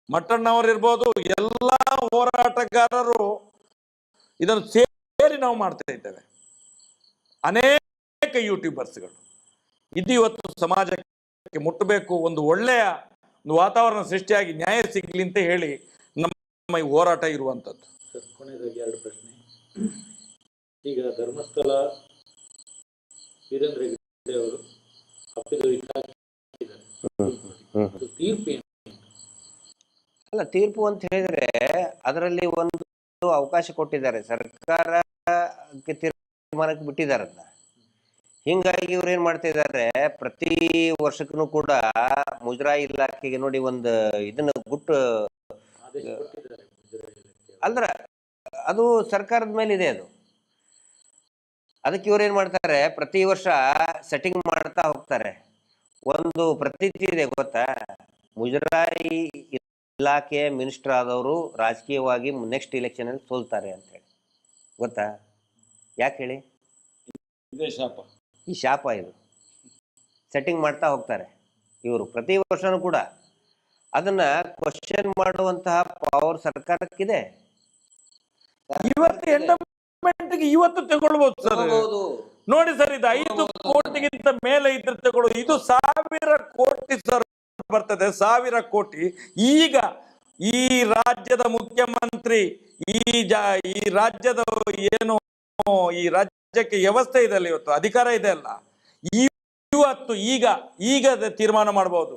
B: ಮಟ್ಟಣ್ಣವರು ಇರ್ಬೋದು, ಎಲ್ಲ ಹೋರಾಟಗಾರರು ಇದನ್ನು ಸೇರಿ ನಾವು ಮಾಡ್ತಾ ಇದ್ದೇವೆ. ಅನೇಕ ಯೂಟ್ಯೂಬರ್ಸ್ಗಳು. ಇದು ಇವತ್ತು ಸಮಾಜಕ್ಕೆ ಮುಟ್ಟಬೇಕು, ಒಂದು ಒಳ್ಳೆಯ ಒಂದು ವಾತಾವರಣ ಸೃಷ್ಟಿಯಾಗಿ ನ್ಯಾಯ ಸಿಗ್ಲಿ ಅಂತ ಹೇಳಿ ನಮ್ಮ ಈ ಹೋರಾಟ ಇರುವಂಥದ್ದು.
A: ಕೊನೆಯದಾಗಿ 2 ಪ್ರಶ್ನೆ. ಈಗ ಧರ್ಮಸ್ಥಳ ವೀರೇಂದ್ರ ಹೆಗ್ಗಡೆ ಅವರು ತೀರ್ಪು ಏನು?
C: ಅಲ್ಲ, ತೀರ್ಪು ಅಂತ ಹೇಳಿದ್ರೆ ಅದರಲ್ಲಿ ಒಂದು ಅವಕಾಶ ಕೊಟ್ಟಿದ್ದಾರೆ, ಸರ್ಕಾರಕ್ಕೆ ತೀರ್ಮಾನಕ್ಕೆ ಬಿಟ್ಟಿದ್ದಾರೆ ಅದನ್ನ. ಹಿಂಗಾಗಿ ಇವ್ರು ಏನ್ ಮಾಡ್ತಾ ಇದ್ದಾರೆ, ಪ್ರತಿ ವರ್ಷಕ್ಕೂ ಕೂಡ ಮುಜರಾಯಿ ಇಲಾಖೆಗೆ ನೋಡಿ ಒಂದು ಇದನ್ನ ಗುಟ್ಟು ಅಲ್ದ್ರ ಅದು ಸರ್ಕಾರದ ಮೇಲೆ ಇದೆ. ಅದಕ್ಕೆ ಇವ್ರು ಏನ್ ಮಾಡ್ತಾರೆ, ಪ್ರತಿ ವರ್ಷ ಸೆಟ್ಟಿಂಗ್ ಮಾಡ್ತಾ ಹೋಗ್ತಾರೆ. ಒಂದು ಪ್ರತೀತಿ ಇದೆ ಗೊತ್ತಾ, ಮುಜರಾಯಿ ಇಲಾಖೆಯ ಮಿನಿಸ್ಟರ್ ಆದವರು ರಾಜಕೀಯವಾಗಿ ನೆಕ್ಸ್ಟ್ ಎಲೆಕ್ಷನ್ ಅಲ್ಲಿ ಸೋಲ್ತಾರೆ ಅಂತ ಹೇಳಿ. ಗೊತ್ತಾ? ಯಾಕೆ ಹೇಳಿ? ಈ ಶಾಪ ಇದು. ಸೆಟ್ಟಿಂಗ್ ಮಾಡ್ತಾ ಹೋಗ್ತಾರೆ ಇವರು ಪ್ರತಿ ವರ್ಷನೂ ಕೂಡ. ಅದನ್ನ ಕ್ವಶನ್ ಮಾಡುವಂತಹ ಪವರ್ ಸರ್ಕಾರಕ್ಕಿದೆ.
B: ಇವತ್ತು ತಗೊಳ್ಬಹುದು ಸರ್. ನೋಡಿ ಸರ್, ಇದು 5 ಕೋಟಿಗಿಂತ ಮೇಲೆ ಇದ್ರೆ ತಗೊಳ್ಳೋದು. ಇದು 1000 ಕೋಟಿ ಸರ್ ಬರ್ತದೆ, 1000 ಕೋಟಿ. ಈಗ ಈ ರಾಜ್ಯದ ಮುಖ್ಯಮಂತ್ರಿ, ಈ ರಾಜ್ಯದ ಏನು ಈ ರಾಜ್ಯಕ್ಕೆ ವ್ಯವಸ್ಥೆ ಇದೆ ಅಲ್ಲ, ಇವತ್ತು ಅಧಿಕಾರ ಇದೆ ಅಲ್ಲ, ಇವತ್ತು ಈಗ ತೀರ್ಮಾನ ಮಾಡಬಹುದು,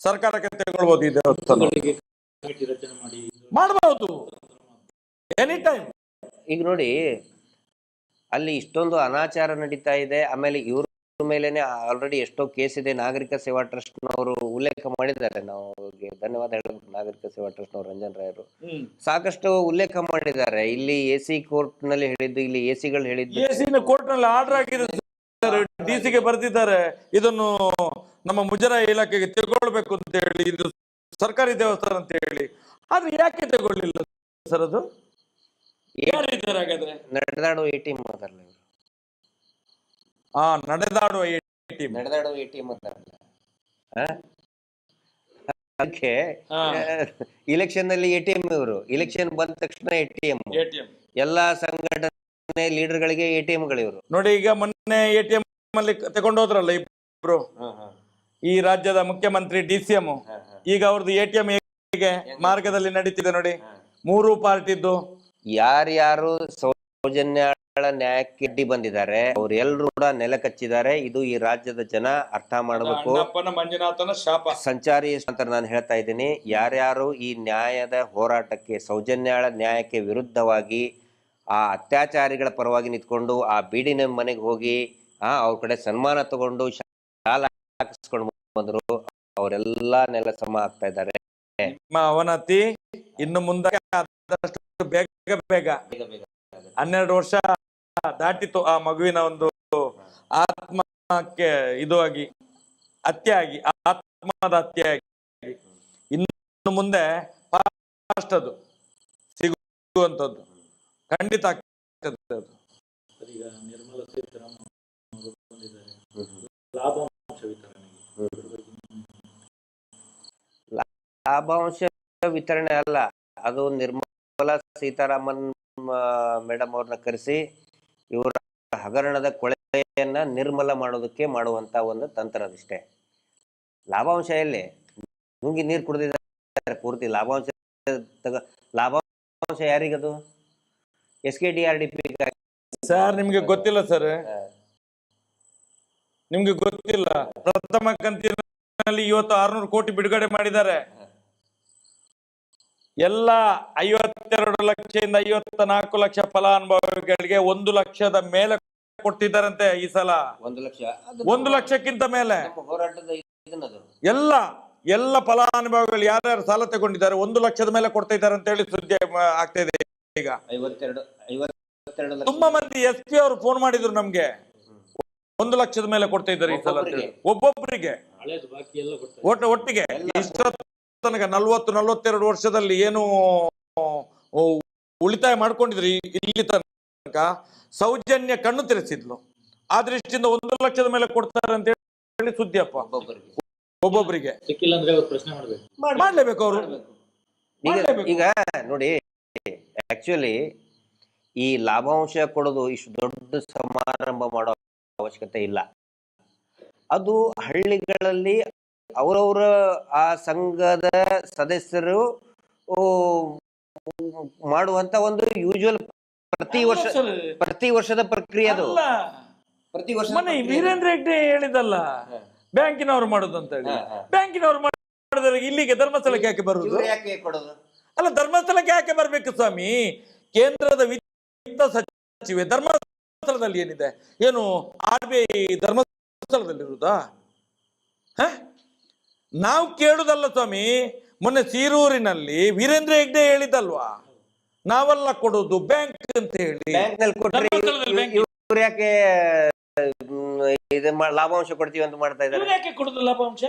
B: ಸರ್ಕಾರಕ್ಕೆ ತಗೊಳ್ಬಹುದು. ಇದೆ ಮಾಡಬಹುದು ಎನಿ ಟೈಮ್.
C: ಈಗ ನೋಡಿ, ಅಲ್ಲಿ ಇಷ್ಟೊಂದು ಅನಾಚಾರ ನಡೀತಾ ಇದೆ. ಆಮೇಲೆ ಇವ್ರ ಮೇಲೆನೆ ಆಲ್ರೆಡಿ ಎಷ್ಟೋ ಕೇಸ್ ಇದೆ. ನಾಗರಿಕ ಸೇವಾ ಟ್ರಸ್ಟ್ನವರು ಉಲ್ಲೇಖ ಮಾಡಿದ್ದಾರೆ. ನಾವು ಧನ್ಯವಾದ ಹೇಳಬೇಕು ನಾಗರಿಕ ಸೇವಾ ಟ್ರಸ್ಟ್ನವರು, ರಂಜನ್ ರಾಯರು ಸಾಕಷ್ಟು ಉಲ್ಲೇಖ ಮಾಡಿದ್ದಾರೆ. ಇಲ್ಲಿ AC ಕೋರ್ಟ್ ನಲ್ಲಿ ಹೇಳಿದ್ದು, ಇಲ್ಲಿ AC ಹೇಳಿದ್ದು,
B: ಕೋರ್ಟ್ ನಲ್ಲಿ ಆರ್ಡರ್ ಆಗಿದೆ, DC ಬರೆದಿದ್ದಾರೆ, ಇದನ್ನು ನಮ್ಮ ಮುಜರಾಯಿ ಇಲಾಖೆಗೆ ತಗೊಳ್ಬೇಕು ಅಂತ ಹೇಳಿ, ಇದು ಸರ್ಕಾರಿ ದೇವಸ್ಥಾನ ಅಂತ ಹೇಳಿ. ಆದ್ರೆ ಯಾಕೆ ತಗೊಳ್ಳಿಲ್ಲ ಸರ್? ಅದು ಯಾರಿದ್ದಾರೆ ಹಾಗಾದ್ರೆ?
C: ನಡೆದಾಡುವ ATM ಅದಲ್ಲ,
B: ನಡೆದಾಡುವ ATM
C: ನಡೆದಾಡುವ ATM ಅದಲ್ಲ. ಅದಕ್ಕೆ
B: ಹಾ.
C: ಇಲೆಕ್ಷನ್ ನಲ್ಲಿ ATM ಇವರು, ಇಲೆಕ್ಷನ್ ಬಂದ ತಕ್ಷಣ ATM, ಎಲ್ಲಾ ಸಂಘಟನೆ ಲೀಡರ್ಗಳಿಗೆ ATM ಗಳಿವರು.
B: ನೋಡಿ, ಈಗ ಮೊನ್ನೆ ATM ಅಲ್ಲಿ ತಗೊಂಡೋದ್ರಲ್ಲ ಇಬ್ರು, ಈ ರಾಜ್ಯದ ಮುಖ್ಯಮಂತ್ರಿ DCM, ಈಗ ಅವ್ರದ್ದು ATM ಹೇಗೆ ಮಾರ್ಗದಲ್ಲಿ ನಡೀತಿದೆ ನೋಡಿ, 3 ಪಾರ್ಟಿದ್ದು.
C: ಯಾರ್ಯಾರು ಸೌಜನ್ಯಾಳ ನ್ಯಾಯಕ್ಕೆ ಅಡ್ಡಿ ಬಂದಿದ್ದಾರೆ ಅವ್ರೆಲ್ರು ಕೂಡ ನೆಲ ಕಚ್ಚಿದ್ದಾರೆ. ಇದು ಈ ರಾಜ್ಯದ ಜನ ಅರ್ಥ ಮಾಡಬೇಕು.
B: ಮಂಜುನಾಥನ ಶಾಪ.
C: ಸಂಚಾರಿ ಅಂತ ನಾನು ಹೇಳ್ತಾ ಇದ್ದೀನಿ, ಯಾರ್ಯಾರು ಈ ನ್ಯಾಯದ ಹೋರಾಟಕ್ಕೆ, ಸೌಜನ್ಯಾಳ ನ್ಯಾಯಕ್ಕೆ ವಿರುದ್ಧವಾಗಿ ಆ ಅತ್ಯಾಚಾರಿಗಳ ಪರವಾಗಿ ನಿಂತ್ಕೊಂಡು ಆ ಬೀಡಿನ ಮನೆಗೆ ಹೋಗಿ ಅವ್ರ ಕಡೆ ಸನ್ಮಾನ ತಗೊಂಡು ಶಾಲ ಹಾಕಿಸ್ಕೊಂಡು ಬಂದ್ರು, ಅವರೆಲ್ಲ ನೆಲ ಸಮ ಆಗ್ತಾ ಇದ್ದಾರೆ.
B: ನಿಮ್ಮ ಅವನತಿ ಇನ್ನು ಮುಂದೆ ಆದಷ್ಟು ಬೇಗ ಬೇಗ 12 ವರ್ಷ ದಾಟಿತು ಆ ಮಗುವಿನ ಒಂದು ಆತ್ಮಕ್ಕೆ ಇದು ಆಗಿ ಹತ್ಯೆ ಆಗಿ, ಆತ್ಮದ ಹತ್ಯೆ ಆಗಿ. ಇನ್ನು ಮುಂದೆ ಫಾಸ್ಟ್ ಅದು ಸಿಗುವಂಥದ್ದು ಖಂಡಿತ ಆಗ್ತದೆ. ಅದು
A: ಈಗ ನಿರ್ಮಲಾ ಸೀತಾರಾಮನ್ ಅವರು ಬಂದಿದ್ದಾರೆ, ಲಾಭಾಂಶ ವಿತರಣೆಗೆ.
C: ಲಾಭಾಂಶ ವಿತರಣೆ ಅಲ್ಲ, ಅದು ನಿರ್ಮಲಾ ಸೀತಾರಾಮನ್ ಮೇಡಮ್ ಅವ್ರನ್ನ ಕರೆಸಿ ಇವರ ಹಗರಣದ ಕೊಳೆಯನ್ನ ನಿರ್ಮಲ ಮಾಡೋದಕ್ಕೆ ಮಾಡುವಂತ ಒಂದು ತಂತ್ರ ಅದಿಷ್ಟೇ. ಲಾಭಾಂಶ ಎಲ್ಲಿ? ನುಂಗಿ ನೀರು ಕುಡಿದಿದ್ದಾರೆ ಪೂರ್ತಿ. ಲಾಭಾಂಶ ಯಾರಿಗದು? SKDRDP.
B: ಸರ್ ನಿಮ್ಗೆ ಗೊತ್ತಿಲ್ಲ ಸರ್, ನಿಮ್ಗೆ ಗೊತ್ತಿಲ್ಲ. ಪ್ರಥಮ ಕಂತಿನಲ್ಲಿ ಇವತ್ತು 600 ಕೋಟಿ ಬಿಡುಗಡೆ ಮಾಡಿದ್ದಾರೆ. ಎಲ್ಲ 52 ಲಕ್ಷದಿಂದ 54 ಲಕ್ಷ ಫಲಾನುಭವಿಗಳಿಗೆ 1 ಲಕ್ಷದ ಮೇಲೆ ಕೊಡ್ತಿದ್ದಾರಂತೆ ಈ ಸಲ. 1 ಲಕ್ಷಕ್ಕಿಂತ ಮೇಲೆ ಎಲ್ಲ ಫಲಾನುಭವಿಗಳು ಯಾರ್ಯಾರು ಸಾಲ ತಗೊಂಡಿದ್ದಾರೆ 1 ಲಕ್ಷದ ಮೇಲೆ ಕೊಡ್ತಾ ಇದ್ದಾರೆ ಅಂತ ಹೇಳಿ ಸುದ್ದಿ ಆಗ್ತಾ ಇದೆ. ಈಗ 52 ತುಂಬಾ ಮಂದಿ SP ಅವರು ಫೋನ್ ಮಾಡಿದ್ರು ನಮ್ಗೆ, 1 ಲಕ್ಷದ ಮೇಲೆ ಕೊಡ್ತಾ ಇದ್ದಾರೆ ಈ ಸಲ ಒಬ್ಬೊಬ್ಬರಿಗೆ ಒಟ್ಟಿಗೆ. ಇಷ್ಟ ತನಕ 40-42 ವರ್ಷದಲ್ಲಿ ಏನು ಉಳಿತಾಯ ಮಾಡ್ಕೊಂಡಿದ್ರಿ ಇಲ್ಲಿ ತನಕ ಸೌಜನ್ಯ ಕಣ್ಣು ತೆರೆಸಿದ್ಲು. ಆ ದೃಷ್ಟಿಯಿಂದ 1 ಲಕ್ಷದ ಮೇಲೆ ಕೊಡ್ತಾರೆ ಅಂತ ಹೇಳಿ ಸುದ್ದಿಯಪ್ಪ. ಒಬ್ಬೊಬ್ಬರಿಗೆ
A: ಸಿಕ್ಕಿಲ್ಲ ಅಂದ್ರೆ ಪ್ರಶ್ನೆ
B: ಮಾಡ್ಲೇಬೇಕು ಅವರು.
C: ಈಗ ನೋಡಿ, ಆಕ್ಚುಲಿ ಈ ಲಾಭಾಂಶ ಕೊಡೋದು ಇಷ್ಟು ದೊಡ್ಡ ಸಮಾರಂಭ ಮಾಡೋ ಅವಶ್ಯಕತೆ ಇಲ್ಲ. ಅದು ಹಳ್ಳಿಗಳಲ್ಲಿ ಅವರವರ ಆ ಸಂಘದ ಸದಸ್ಯರು ಮಾಡುವಂತ ಒಂದು ಯೂಶುವಲ್ ಪ್ರತಿ ವರ್ಷದ ಪ್ರಕ್ರಿಯೆ ಅದು. ಪ್ರತಿ ವರ್ಷ
B: ವೀರೇಂದ್ರ ಹೆಗ್ಡೆ ಹೇಳಿದಲ್ಲ ಬ್ಯಾಂಕಿನವರು ಮಾಡುದು ಅಂತ ಹೇಳಿ. ಬ್ಯಾಂಕಿನವರು ಮಾಡಿದ್ರೆ ಇಲ್ಲಿಗೆ ಧರ್ಮಸ್ಥಳಕ್ಕೆ ಯಾಕೆ ಬರುವುದು? ಅಲ್ಲ, ಧರ್ಮಸ್ಥಳಕ್ಕೆ ಯಾಕೆ ಬರ್ಬೇಕು ಸ್ವಾಮಿ? ಕೇಂದ್ರದ ವಿತ್ತ ಸಚಿವೆ ಧರ್ಮಸ್ಥಳದಲ್ಲಿ ಏನಿದೆ? ಏನು RBI ಧರ್ಮಸ್ಥಳದಲ್ಲಿರುವುದಾ? ನಾವು ಕೇಳುದಲ್ಲ ಸ್ವಾಮಿ. ಮೊನ್ನೆ ಸೀರೂರಿನಲ್ಲಿ ವೀರೇಂದ್ರ ಹೆಗ್ಡೆ ಹೇಳಿದಲ್ವಾ, ನಾವೆಲ್ಲ ಕೊಡುದು ಬ್ಯಾಂಕ್ ಅಂತ ಹೇಳಿ.
C: ಇವ್ರು ಯಾಕೆ ಲಾಭಾಂಶ ಕೊಡ್ತೀವಿ ಅಂತ ಮಾಡ್ತಾ ಇದ್ದಾರೆ?
B: ಯಾಕೆ ಕೊಡುದು ಲಾಭಾಂಶ?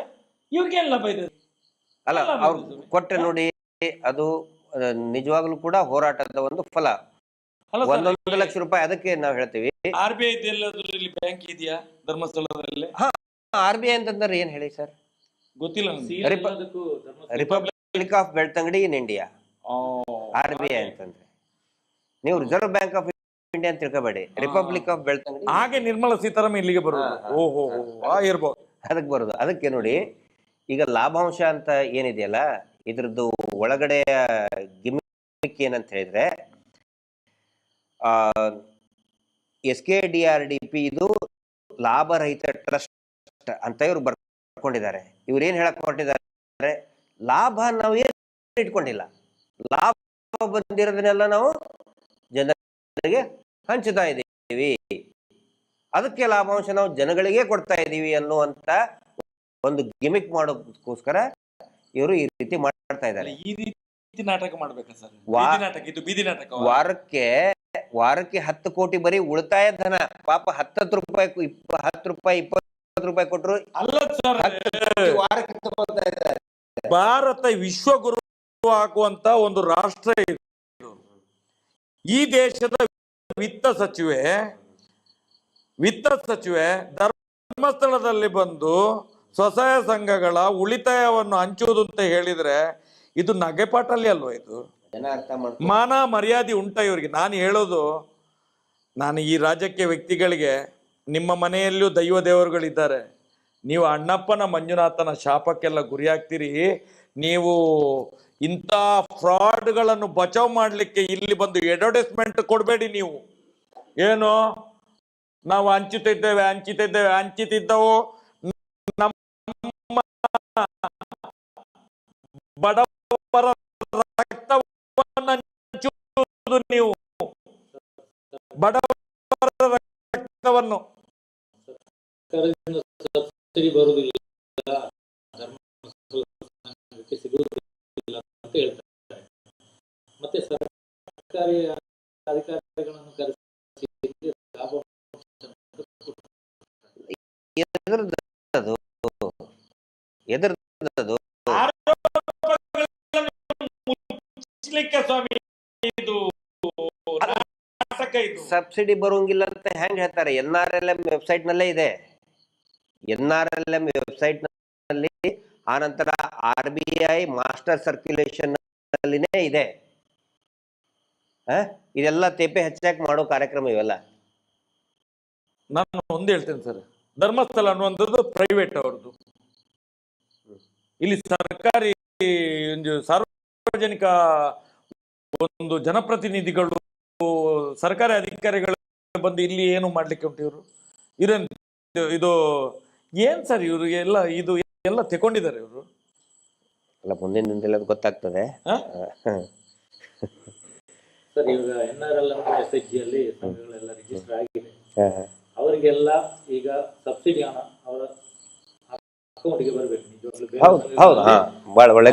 B: ಇವ್ರಿಗೆ ಲಾಭ ಇದೆ
C: ಅಲ್ಲ, ಅವ್ರು ಕೊಟ್ಟೆ ನೋಡಿ. ಅದು ನಿಜವಾಗ್ಲೂ ಕೂಡ ಹೋರಾಟದ ಒಂದು ಫಲ. 1 ಲಕ್ಷ ರೂಪಾಯಿ ಅದಕ್ಕೆ ನಾವು ಹೇಳ್ತೀವಿ.
B: RBI ಬ್ಯಾಂಕ್ ಇದೆಯಾ ಧರ್ಮಸ್ಥಳದಲ್ಲಿ?
C: RBI ಅಂತಂದ್ರೆ ಏನ್ ಹೇಳಿ ಸರ್?
B: ಗೊತ್ತಿಲ್ಲ.
C: Republic of Belthangady in India RBI ಅಂತಂದ್ರೆ. ನೀವು ರಿಸರ್ವ್ ಬ್ಯಾಂಕ್ ಆಫ್ ಇಂಡಿಯಾ ಅಂತ ತಿಳ್ಕೊಬೇಡಿ, ರಿಪಬ್ಲಿಕ್ ಆಫ್ ಬೆಳ್ತಂಗಡಿ.
B: ಹಾಗೆ ನಿರ್ಮಲಾ ಸೀತಾರಾಮನ್ ಇಲ್ಲಿಗೆ ಬರೋದು. ಓಹೋ, ಇರ್ಬೋದು.
C: ಅದಕ್ಕೆ ಬರೋದು. ಅದಕ್ಕೆ ನೋಡಿ, ಈಗ ಲಾಭಾಂಶ ಅಂತ ಏನಿದೆಯಲ್ಲ, ಇದ್ರದ್ದು ಒಳಗಡೆ ಗಿಮಿಕ್ ಏನಂತ ಹೇಳಿದ್ರೆ, SKDRDP ಇದು ಲಾಭರಹಿತ ಟ್ರಸ್ಟ್ ಅಂತ ಇವ್ರು ಬರ್ಕೊಂಡಿದ್ದಾರೆ. ಇವ್ರು ಏನ್ ಹೇಳಕ್ ಹೊರಟಿದ್ದಾರೆ? ಲಾಭ ನಾವು ಏನು ಇಟ್ಕೊಂಡಿಲ್ಲ, ಲಾಭ ಬಂದಿರೋದನ್ನೆಲ್ಲ ನಾವು ಜನರಿಗೆ ಹಂಚುತ್ತಾ ಇದ್ದೀವಿ, ಅದಕ್ಕೆ ಲಾಭಾಂಶ ನಾವು ಜನಗಳಿಗೆ ಕೊಡ್ತಾ ಇದ್ದೀವಿ ಅನ್ನುವಂತ ಒಂದು ಗಿಮಿಕ್ ಮಾಡೋದಕ್ಕೋಸ್ಕರ ಇವರು ಈ ರೀತಿ ಮಾಡ್ತಾ ಇದ್ದಾರೆ.
B: ಈ ರೀತಿ ನಾಟಕ ಮಾಡ್ಬೇಕಾ ಸರ್? ಬೀದಿ ನಾಟಕ.
C: ವಾರಕ್ಕೆ 10 ಕೋಟಿ ಬರೀ ಉಳಿತಾಯ ಧನ. ಪಾಪ 10 ರೂಪಾಯಿ 20 ರೂಪಾಯಿ ಕೊಟ್ಟರು
B: ಅಲ್ಲ ಸರ್. ಭಾರತ ವಿಶ್ವಗುರು ಆಗುವಂತ ಒಂದು ರಾಷ್ಟ್ರ ಇದು. ಈ ದೇಶದ ವಿತ್ತ ಸಚಿವೆ ಧರ್ಮಸ್ಥಳದಲ್ಲಿ ಬಂದು ಸ್ವಸಹಾಯ ಸಂಘಗಳ ಉಳಿತಾಯವನ್ನು ಹಂಚುವುದು ಅಂತ ಹೇಳಿದ್ರೆ ಇದು ನಗೆಪಾಟಲ್ಲಿ ಅಲ್ವಾ ಇದು?
C: ಜನ ಅರ್ಥ ಮಾಡ್ಕೊ
B: ಮಾನ ಮರ್ಯಾದೆ ಉಂಟ ಇವರಿಗೆ? ನಾನು ಹೇಳೋದು, ನಾನು ಈ ರಾಜಕೀಯ ವ್ಯಕ್ತಿಗಳಿಗೆ, ನಿಮ್ಮ ಮನೆಯಲ್ಲೂ ದೈವ ದೇವರುಗಳಿದ್ದಾರೆ, ನೀವು ಅಣ್ಣಪ್ಪನ ಮಂಜುನಾಥನ ಶಾಪಕ್ಕೆಲ್ಲ ಗುರಿಯಾಗ್ತೀರಿ. ನೀವು ಇಂಥ ಫ್ರಾಡ್ಗಳನ್ನು ಬಚಾವ್ ಮಾಡಲಿಕ್ಕೆ ಇಲ್ಲಿ ಬಂದು ಅಡ್ವರ್ಟೈಸ್ಮೆಂಟ್ ಕೊಡಬೇಡಿ. ನೀವು ಏನು ನಾವು ಹಂಚುತ್ತಿದ್ದವು ನಮ್ಮ ಬಡವರ ರಕ್ತವನ್ನು ಹಂಚುವುದು, ನೀವು ಬಡವರ ರಕ್ತವನ್ನು.
A: ಸಬ್ಸಿಡಿ ಬರುವುದಿಲ್ಲ, ಧರ್ಮಕ್ಕೆ ಸಿಗುವುದಿಲ್ಲ ಅಂತ ಹೇಳ್ತಾರೆ. ಮತ್ತೆ ಸರ್ಕಾರಿ ಅಧಿಕಾರಿಗಳನ್ನು ಕರೆಸಿ ಲಾಭ
B: ಸ್ವಾಮಿ ಇದು ನಾಟಕ. ಇದು
C: ಸಬ್ಸಿಡಿ ಬರೋಂಗಿಲ್ಲ ಅಂತ ಹೆಂಗ್ ಹೇಳ್ತಾರೆ? NRLM ವೆಬ್ಸೈಟ್ ನಲ್ಲೇ ಇದೆ. NRLM ವೆಬ್ಸೈಟ್ ನಲ್ಲಿ, ಆನಂತರ RBI ಮಾಸ್ಟರ್ ಸರ್ಕ್ಯುಲೇಷನ್ ನಲ್ಲಿನೇ ಇದೆ. ಇದೆಲ್ಲ ತೇಪೆ ಹೆಚ್ಚಾಗಿ ಮಾಡೋ ಕಾರ್ಯಕ್ರಮ ಇವೆಲ್ಲ.
B: ನಾನು ಒಂದು ಹೇಳ್ತೇನೆ ಸರ್, ಧರ್ಮಸ್ಥಳ ಅನ್ನುವಂಥದ್ದು ಪ್ರೈವೇಟ್ ಅವ್ರದ್ದು. ಇಲ್ಲಿ ಸರ್ಕಾರಿ ಒಂದು ಸಾರ್ವಜನಿಕ ಒಂದು ಜನಪ್ರತಿನಿಧಿಗಳು, ಸರ್ಕಾರಿ ಅಧಿಕಾರಿಗಳು ಬಂದು ಇಲ್ಲಿ ಏನು ಮಾಡ್ಲಿಕ್ಕೆ ಉಂಟು? ಇವರು ಇದು ಏನ್ ಸರ್? ಇವರು ಎಲ್ಲ ಇದು ಎಲ್ಲ ತಗೊಂಡಿದ್ದಾರೆ ಇವರು.
C: ಅಲ್ಲ, ಮುಂದಿನ ದಿನದಲ್ಲಿ ಅದು ಗೊತ್ತಾಗ್ತದೆ.
A: ಸರ್, ಇವಾಗ NRLM SHG ಅಲ್ಲಿ ಸಂಘಗಳೆಲ್ಲ ರಿಜಿಸ್ಟರ್ ಆಗಿದೆ. ಅವರಿಗೆಲ್ಲ ಈಗ ಸಬ್ಸಿಡಿ ಹಣ ಅವರ ಅಕೌಂಟ್ಗೆ ಬರಬೇಕು.
C: ಬಹಳ ಒಳ್ಳೆ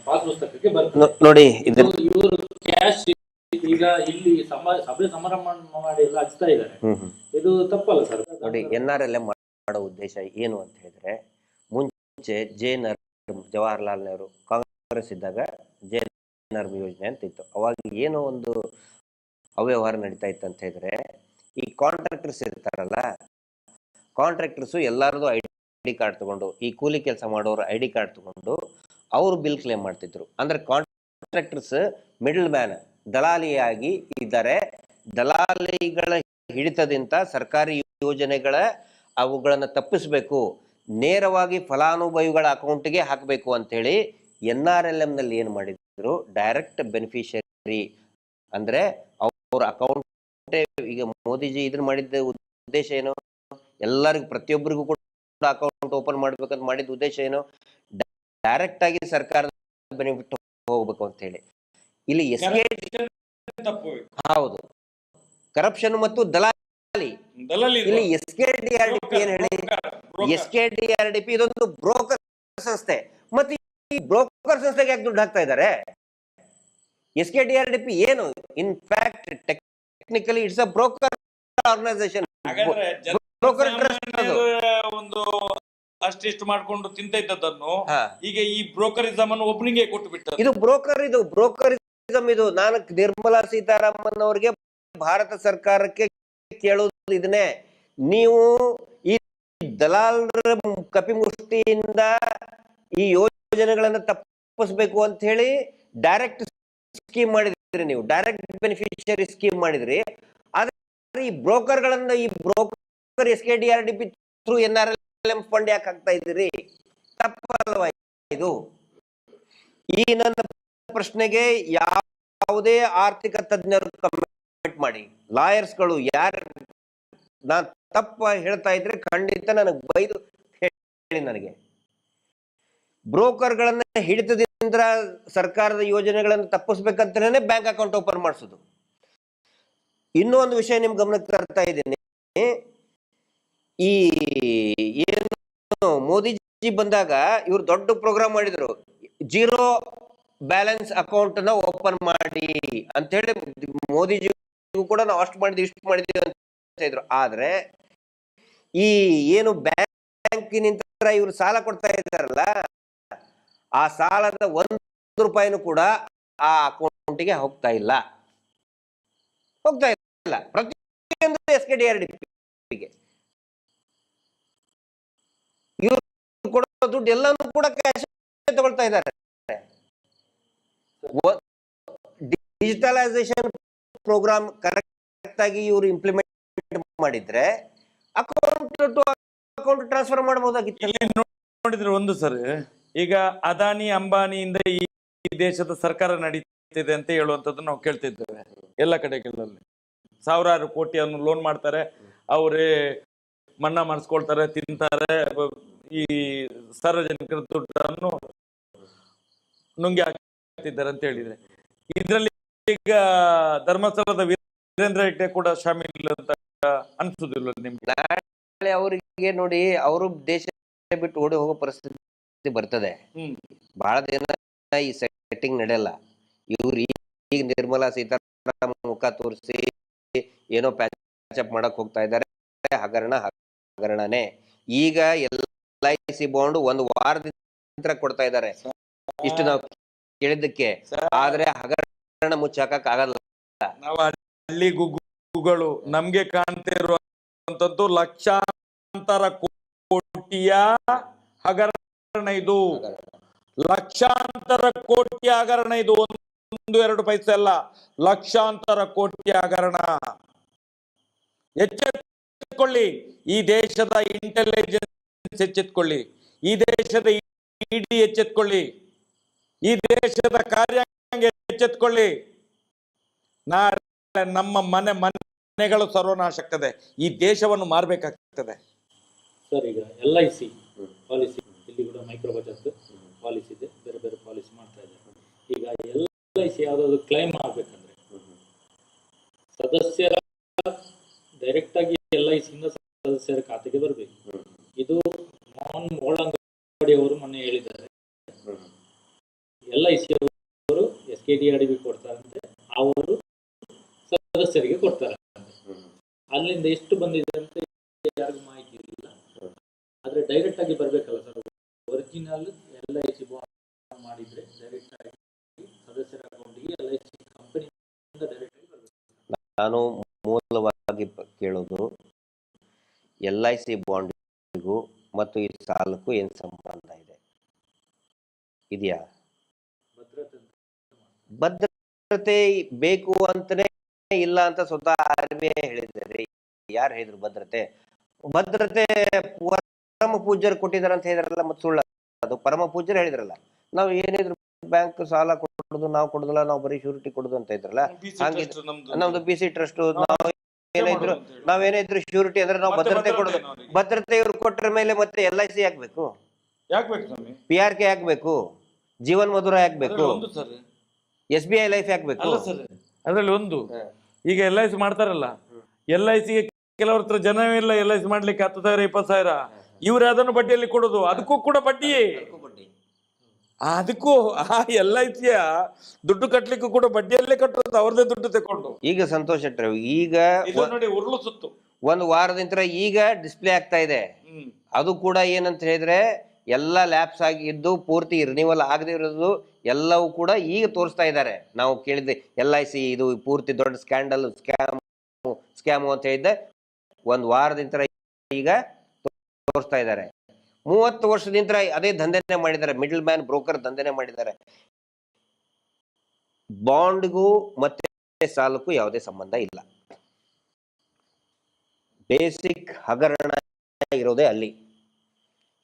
A: ಪಾಸ್ ಪುಸ್ತಕಕ್ಕೆ ಬರ್ತದೆ
C: ನೋಡಿ.
A: ಇವರು ಕ್ಯಾಶ್ ಈಗ ಇಲ್ಲಿ ಸಭೆ ಸಮಾರಂಭ ಮಾಡಿ ಎಲ್ಲ ಹಚ್ತಾ ಇದ್ದಾರೆ. ಇದು ತಪ್ಪಲ್ಲ ಸರ್?
C: ನೋಡಿ, NRLM ಮಾಡೋ ಉದ್ದೇಶ ಏನು ಅಂತ ಹೇಳಿದ್ರೆ, ಮುಂಚೆ ಜವಾಹರ್ಲಾಲ್ ನೆಹರು ಕಾಂಗ್ರೆಸ್ ಇದ್ದಾಗ JNRM ಯೋಜನೆ ಅಂತ ಇತ್ತು. ಅವಾಗ ಏನೋ ಒಂದು ಅವ್ಯವಹಾರ ನಡೀತಾ ಇತ್ತು ಅಂತ ಹೇಳಿದ್ರೆ, ಈ ಕಾಂಟ್ರಾಕ್ಟರ್ಸ್ ಇರ್ತಾರಲ್ಲ, ಕಾಂಟ್ರಾಕ್ಟರ್ಸು ಎಲ್ಲರದು ID ಕಾರ್ಡ್ ತಗೊಂಡು, ಈ ಕೂಲಿ ಕೆಲಸ ಮಾಡೋರು ID ಕಾರ್ಡ್ ತಗೊಂಡು ಅವರು ಬಿಲ್ ಕ್ಲೇಮ್ ಮಾಡ್ತಿದ್ರು. ಅಂದ್ರೆ ಕಾಂಟ್ರಾಕ್ಟರ್ಸ್ ಮಿಡಲ್ ಮ್ಯಾನ್, ದಲಾಲಿಯಾಗಿ ಇದ್ದಾರೆ. ದಲಾಲಿಗಳ ಹಿಡಿತದಿಂದ ಸರ್ಕಾರಿ ಯೋಜನೆಗಳ ಅವುಗಳನ್ನು ತಪ್ಪಿಸಬೇಕು, ನೇರವಾಗಿ ಫಲಾನುಭವಿಗಳ ಅಕೌಂಟ್ಗೆ ಹಾಕಬೇಕು ಅಂತ ಹೇಳಿ NRLM ನಲ್ಲಿ ಏನು ಮಾಡಿದ್ರು, ಡೈರೆಕ್ಟ್ ಬೆನಿಫಿಷರಿ ಅಂದ್ರೆ ಅವ್ರ ಅಕೌಂಟ್. ಈಗ ಮೋದಿಜಿ ಇದನ್ನ ಮಾಡಿದ್ದ ಉದ್ದೇಶ ಏನು? ಎಲ್ಲರಿಗೂ, ಪ್ರತಿಯೊಬ್ಬರಿಗೂ ಕೂಡ ಅಕೌಂಟ್ ಓಪನ್ ಮಾಡ್ಬೇಕಂತ ಮಾಡಿದ ಉದ್ದೇಶ ಏನು? ಡೈರೆಕ್ಟ್ ಆಗಿ ಸರ್ಕಾರದ ಬೆನಿಫಿಟ್ ಹೋಗ್ಬೇಕು ಅಂತ ಹೇಳಿ. ಇಲ್ಲಿ ಹೌದು, ಕರಪ್ಷನ್ ಮತ್ತು ದಲಾಲಿ. ಇಲ್ಲಿ SKDRDP ಏನ್ ಹೇಳಿ? SKDRDP ಇದೊಂದು ಬ್ರೋಕರ್ ಸಂಸ್ಥೆ. ಮತ್ತೆ ಈ ಬ್ರೋಕರ್ ಸಂಸ್ಥೆಗೆ ಯಾಕೆ ದುಡ್ಡು ಹಾಕ್ತಾ ಇದ್ದಾರೆ? SKDRDP ಏನು? In fact technically it's a broker organisation. Broker
B: ಒಂದು ಅಷ್ಟಿಷ್ಟು ಮಾಡ್ಕೊಂಡು ತಿಂತ ಇದ್ದದನ್ನು ಈಗ ಈ ಬ್ರೋಕರಿಸಮ್ ಅನ್ನು ಒಬ್ಬನಿಗೆ ಕೊಟ್ಟು ಬಿಟ್ಟು,
C: ಇದು ಬ್ರೋಕರಿಸಮ್. ಇದು ನಾನು ನಿರ್ಮಲಾ ಸೀತಾರಾಮನ್ ಅವರಿಗೆ, ಭಾರತ ಸರ್ಕಾರಕ್ಕೆ ಕೇಳುವುದು ಇದನ್ನೇ, ನೀವು ಈ ದಲಾಲರ ಕಪಿಮುಷ್ಟಿಯಿಂದ ಈ ಯೋಜನೆಗಳನ್ನ ತಪ್ಪಿಸಬೇಕು ಅಂತ ಹೇಳಿ ಡೈರೆಕ್ಟ್ ಸ್ಕೀಮ್ ಮಾಡಿದ್ರಿ, ನೀವು ಡೈರೆಕ್ಟ್ ಬೆನಿಫಿಷಿಯರಿ ಸ್ಕೀಮ್ ಮಾಡಿದ್ರಿ. ಆದ್ರೆ ಈ ಬ್ರೋಕರ್ಗಳನ್ನ, ಈ broker SKDRDP through NRLM fund ಯಾಕೆ ಹಾಕ್ತಾ ಇದ್ದೀರಿ? ತಪ್ಪಲ್ವಾ ಇದು? ಈ ನನ್ನ ಪ್ರಶ್ನೆಗೆ ಯಾವುದೇ ಆರ್ಥಿಕ ತಜ್ಞರು ಕಮೆಂಟ್ ಮಾಡಿ, ಲಾಯರ್ಸ್ಗಳು ಯಾರು ನಾನ್ ತಪ್ಪ ಹೇಳ್ತಾ ಇದ್ರೆ ಖಂಡಿತ ನನಗೆ ಬೈದು ಹೇಳಿ. ನನಗೆ ಬ್ರೋಕರ್ಗಳನ್ನ ಹಿಡಿತದಿಂದ ಸರ್ಕಾರದ ಯೋಜನೆಗಳನ್ನು ತಪ್ಪಿಸ್ಬೇಕಂತಾನೆ ಬ್ಯಾಂಕ್ ಅಕೌಂಟ್ ಓಪನ್ ಮಾಡಿಸೋದು. ಇನ್ನೊಂದು ವಿಷಯ ನಿಮ್ ಗಮನಕ್ಕೆ ತರ್ತಾ ಇದ್ದೀನಿ. ಈ ಏನು ಮೋದಿಜಿ ಬಂದಾಗ ಇವ್ರು ದೊಡ್ಡ ಪ್ರೋಗ್ರಾಮ್ ಮಾಡಿದ್ರು, 0 ಬ್ಯಾಲೆನ್ಸ್ ಅಕೌಂಟ್ ನ ಓಪನ್ ಮಾಡಿ ಅಂತ ಹೇಳಿ. ಮೋದಿಜಿ ಕೂಡ ನಾವು ಅಷ್ಟು ಮಾಡಿದ್ವಿ, ಇಷ್ಟು ಮಾಡಿದ್ವಿ ಅಂತ ಇದ್ರು. ಆದ್ರೆ ಈ ಏನು ಬ್ಯಾಂಕಿನಿಂದ ಇವ್ರು ಸಾಲ ಕೊಡ್ತಾ ಇದ್ದಾರಲ್ಲ, ಆ ಸಾಲದ 1 ರೂಪಾಯಿನೂ ಕೂಡ ಆ ಅಕೌಂಟಿಗೆ ಹೋಗ್ತಾ ಇಲ್ಲ. ಪ್ರತಿಯೊಂದು SKDRDP ಇವರು ದುಡ್ಡು ಎಲ್ಲಾನು ಕೂಡ ಕ್ಯಾಶ್ ತಗೊಳ್ತಾ ಇದ್ದಾರೆ. ಡಿಜಿಟಲೈಸೇಷನ್ ಪ್ರೋಗ್ರಾಮ್ ಕರೆಕ್ಟ್ ಆಗಿ ಇವರು ಇಂಪ್ಲಿಮೆಂಟ್ ಮಾಡಿದ್ರೆ ಅಕೌಂಟ್ ಟು ಅಕೌಂಟ್ ಟ್ರಾನ್ಸ್ಫರ್ ಮಾಡಬಹುದಾಗಿತ್ತು.
B: ಇಲ್ಲಿ ನೋಡಿದ್ರೆ ಒಂದು ಸರಿ ಈಗ ಅದಾನಿ ಅಂಬಾನಿಯಿಂದ ಈ ದೇಶದ ಸರ್ಕಾರ ನಡೀತಿದೆ ಅಂತ ಹೇಳುವಂತದ್ದು ನಾವು ಕೇಳ್ತಿದ್ದೇವೆ ಎಲ್ಲ ಕಡೆಗಳಲ್ಲಿ. ಸಾವಿರಾರು ಕೋಟಿಯನ್ನು ಲೋನ್ ಮಾಡ್ತಾರೆ, ಅವರೇ ಮನ್ನಾ ಮಾಡಿಸ್ಕೊಳ್ತಾರೆ, ತಿಂತಾರೆ, ಈ ಸಾರ್ವಜನಿಕರ ದುಡ್ಡನ್ನು ನುಂಗಿ ಹಾಕ್ತಿದ್ದಾರೆ ಅಂತ ಹೇಳಿದ್ರೆ, ಇದರಲ್ಲಿ ಈಗ ಧರ್ಮಸ್ಥಳದ ವೀರೇಂದ್ರ ಹೆಗ್ಡೆ ಕೂಡ ಶಾಮೀಲ್ ಅಂತ ಅನ್ಸುದಿಲ್ಲ ನಿಮ್ಗೆ?
C: ನಾಳೆ ಅವರಿಗೆ ನೋಡಿ, ಅವರು ದೇಶ ಬಿಟ್ಟು ಓಡಿ ಹೋಗೋ ಪರಿಸ್ಥಿತಿ ಬರ್ತದೆ. ಬಹಳ ದಿನ ಈ ಸೆಟ್ಟಿಂಗ್ ನಡೆಯಲ್ಲ. ಇವ್ರು ಈಗ ನಿರ್ಮಲಾ ಸೀತಾರಾಮನ್ ಮುಖ ತೋರಿಸಿ ಏನೋ ಪ್ಯಾಚಪ್ ಮಾಡಕ್ ಹೋಗ್ತಾ ಇದ್ದಾರೆ. ಹಗರಣನೇ. ಈಗ LIC ಬಾಂಡ್ ಒಂದು ವಾರದಿಂದ ಕೊಡ್ತಾ ಇದ್ದಾರೆ, ಇಷ್ಟು ನಾವು ಕೇಳಿದ್ದಕ್ಕೆ. ಆದ್ರೆ ಹಗರಣ ಮುಚ್ಚಾಕಕ್ ಆಗಲ್ಲ.
B: ನಾವು ಹಳ್ಳಿ ಗುಗ್ಗುಗಳು ನಮ್ಗೆ ಕಾಣ್ತಿರುವಂತದ್ದು ಲಕ್ಷಾಂತರ ಕೋಟಿಯ ಹಗರಣ. ಇದು ಲಕ್ಷಾಂತರ ಕೋಟಿಯ ಹಗರಣ. ಇದು 1-2 ಪೈಸೆ ಅಲ್ಲ, ಲಕ್ಷಾಂತರ ಕೋಟಿಯ ಹಗರಣ. ಎಚ್ಚೆತ್ತುಕೊಳ್ಳಿ, ಈ ದೇಶದ ಇಂಟೆಲಿಜೆನ್ಸ್ ಎಚ್ಚೆತ್ತುಕೊಳ್ಳಿ, ಈ ದೇಶದ ED ಎಚ್ಚೆತ್ತುಕೊಳ್ಳಿ, ಈ ದೇಶದ ಕಾರ್ಯಾಂಗ ಎಚ್ಚೆತ್ತುಕೊಳ್ಳಿ. ನಾಳೆ ನಮ್ಮ ಮನೆಗಳು ಸರ್ವನಾಶ ಆಗ್ತದೆ, ಈ ದೇಶವನ್ನು ಮಾರ್ಬೇಕಾಗ್ತದೆ.
A: ಸರ್, ಈಗ LIC ಪಾಲಿಸಿ, ಇಲ್ಲಿ ಕೂಡ ಮೈಕ್ರೋ ಬಚತ್ ಪಾಲಿಸಿ ಇದೆ, ಬೇರೆ ಬೇರೆ ಪಾಲಿಸಿ ಮಾಡ್ತಾ ಇದ್ದಾರೆ. ಈಗ LIC ಯಾವುದಾದ್ರು ಕ್ಲೈಮ್ ಆಗ್ಬೇಕಂದ್ರೆ ಸದಸ್ಯರ ಡೈರೆಕ್ಟ್ ಆಗಿ LIC ಇಂದ ಸದಸ್ಯರ ಖಾತೆಗೆ ಬರಬೇಕು. ಇದು ಮೋಹನ್ ಮೋಳಂಗಡಿ ಅವರು ಮೊನ್ನೆ ಹೇಳಿದ್ದಾರೆ. LIC ಅವರು SKDRDB ಕೊಡ್ತಾರಂತೆ, ಅವರು ಸದಸ್ಯರಿಗೆ ಕೊಡ್ತಾರೆ. ಅಲ್ಲಿಂದ ಎಷ್ಟು ಬಂದಿದೆ ಅಂತ ಯಾರಿಗೂ ಮಾಹಿತಿ ಇಲ್ಲ. ಆದ್ರೆ ಡೈರೆಕ್ಟ್ ಆಗಿ ಬರ್ಬೇಕಲ್ಲ ಸರ್, ಒರಿಜಿನಲ್ LIC ಬಾಂಡ್ ಮಾಡಿದ್ರೆ ಡೈರೆಕ್ಟ್ ಆಗಿ ಸದಸ್ಯರ ಅಕೌಂಟ್ಗೆ LIC ಕಂಪನಿಯಿಂದ ಡೈರೆಕ್ಟ್ ಆಗಿ ಬರಬೇಕು.
C: ನಾನು ಮೂಲವಾಗಿ ಕೇಳೋದು, LIC ಬಾಂಡ್ಗೂ ಮತ್ತು ಈ ಸಾಲಕ್ಕೂ ಏನು ಸಂಬಂಧ ಇದೆ? ಇದೆಯಾ? ಭದ್ರತೆ ಬೇಕು ಅಂತಲೇ ಇಲ್ಲ ಅಂತ ಸ್ವತಃ RBI ಹೇಳಿದ್ದಾರೆ. ಯಾರು ಹೇಳಿದ್ರು ಭದ್ರತೆ? ಪರಮ ಪೂಜ್ಯರು ಕೊಟ್ಟಿದ್ದಾರೆ ಅಂತ ಹೇಳಿದ್ರಲ್ಲ, ಮತ್ತೆ ಸುಳ್ಳು ಅದು? ಪರಮ ಪೂಜ್ಯರು ಹೇಳಿದ್ರಲ್ಲ, ನಾವು ಏನಿದ್ರು ಬ್ಯಾಂಕ್ ಸಾಲ ಕೊಡೋದು ನಾವು ಕೊಡುದಿಲ್ಲ, ನಾವು ಬರೀ ಶ್ಯೂರಿಟಿ ಕೊಡುದು ಅಂತ ಇದ್ರಲ್ಲ. ಹಾಗೆ ನಮ್ದು BC ಟ್ರಸ್ಟ್, ನಾವೇನಿದ್ರು ಶ್ಯೂರಿಟಿ ಅಂದ್ರೆ ನಾವು ಭದ್ರತೆ ಕೊಡೋದು. ಭದ್ರತೆ ಇವ್ರು ಕೊಟ್ಟರ ಮೇಲೆ ಮತ್ತೆ LIC ಹಾಕ್ಬೇಕು, PRK ಹಾಕ್ಬೇಕು, ಜೀವನ್ ಮಧುರ ಹಾಕ್ಬೇಕು, SBI ಲೈಫ್ ಹಾಕ್ಬೇಕು.
B: ಅದ್ರಲ್ಲಿ ಒಂದು ಈಗ LIC ಮಾಡ್ತಾರಲ್ಲ, LICಗೆ ಕೆಲವ್ರ ಹತ್ರ ಜನವಿಲ್ಲ LIC ಮಾಡ್ಲಿಕ್ಕೆ 10,000 20,000, ಇವ್ರು ಅದನ್ನು ಬಡ್ಡಿಯಲ್ಲಿ ಕೊಡುದು. ಅದಕ್ಕೂ ಕೂಡ ಬಡ್ಡಿ. ಅದಕ್ಕೂ LICಯ ದುಡ್ಡು ಕಟ್ಲಿಕ್ಕೂ ಕೂಡ ಬಡ್ಡಿಯಲ್ಲೇ ಕಟ್ಟೋದು, ಅವ್ರದೇ ದುಡ್ಡು ತಕೊಂಡು.
C: ಈಗ ಸಂತೋಷ್ ಶೆಟ್ಟರ್, ಈಗ
B: ನೋಡಿ ಉರುಳು ಸುತ್ತು
C: ಒಂದು ವಾರದಿಂದ ಈಗ ಡಿಸ್ಪ್ಲೇ ಆಗ್ತಾ ಇದೆ. ಅದು ಕೂಡ ಏನಂತ ಹೇಳಿದ್ರೆ ಎಲ್ಲ ಲ್ಯಾಪ್ಸ್ ಆಗಿದ್ದು ಪೂರ್ತಿ ರಿನಿವಲ್ ಆಗದೆ ಇರೋದು ಎಲ್ಲವೂ ಕೂಡ ಈಗ ತೋರಿಸ್ತಾ ಇದ್ದಾರೆ. ನಾವು ಕೇಳಿದ್ದೆ LIC ಇದು ಪೂರ್ತಿ ದೊಡ್ಡ ಸ್ಕ್ಯಾಂಡಲ್, ಸ್ಕ್ಯಾಮು ಅಂತ ಹೇಳಿದ್ದೆ. ಒಂದು ವಾರದಿಂದ ಈಗ ತೋರಿಸ್ತಾ ಇದ್ದಾರೆ. 30 ವರ್ಷದಿಂದ ಅದೇ ದಂಧೆನೆ ಮಾಡಿದ್ದಾರೆ, ಮಿಡಲ್ ಮ್ಯಾನ್ ಬ್ರೋಕರ್ ದಂಧೆನೆ ಮಾಡಿದ್ದಾರೆ. ಬಾಂಡ್ಗೂ ಮತ್ತೆ ಸಾಲಕ್ಕೂ ಯಾವುದೇ ಸಂಬಂಧ ಇಲ್ಲ. ಬೇಸಿಕ್ ಹಗರಣ ಇರೋದೇ ಅಲ್ಲಿ.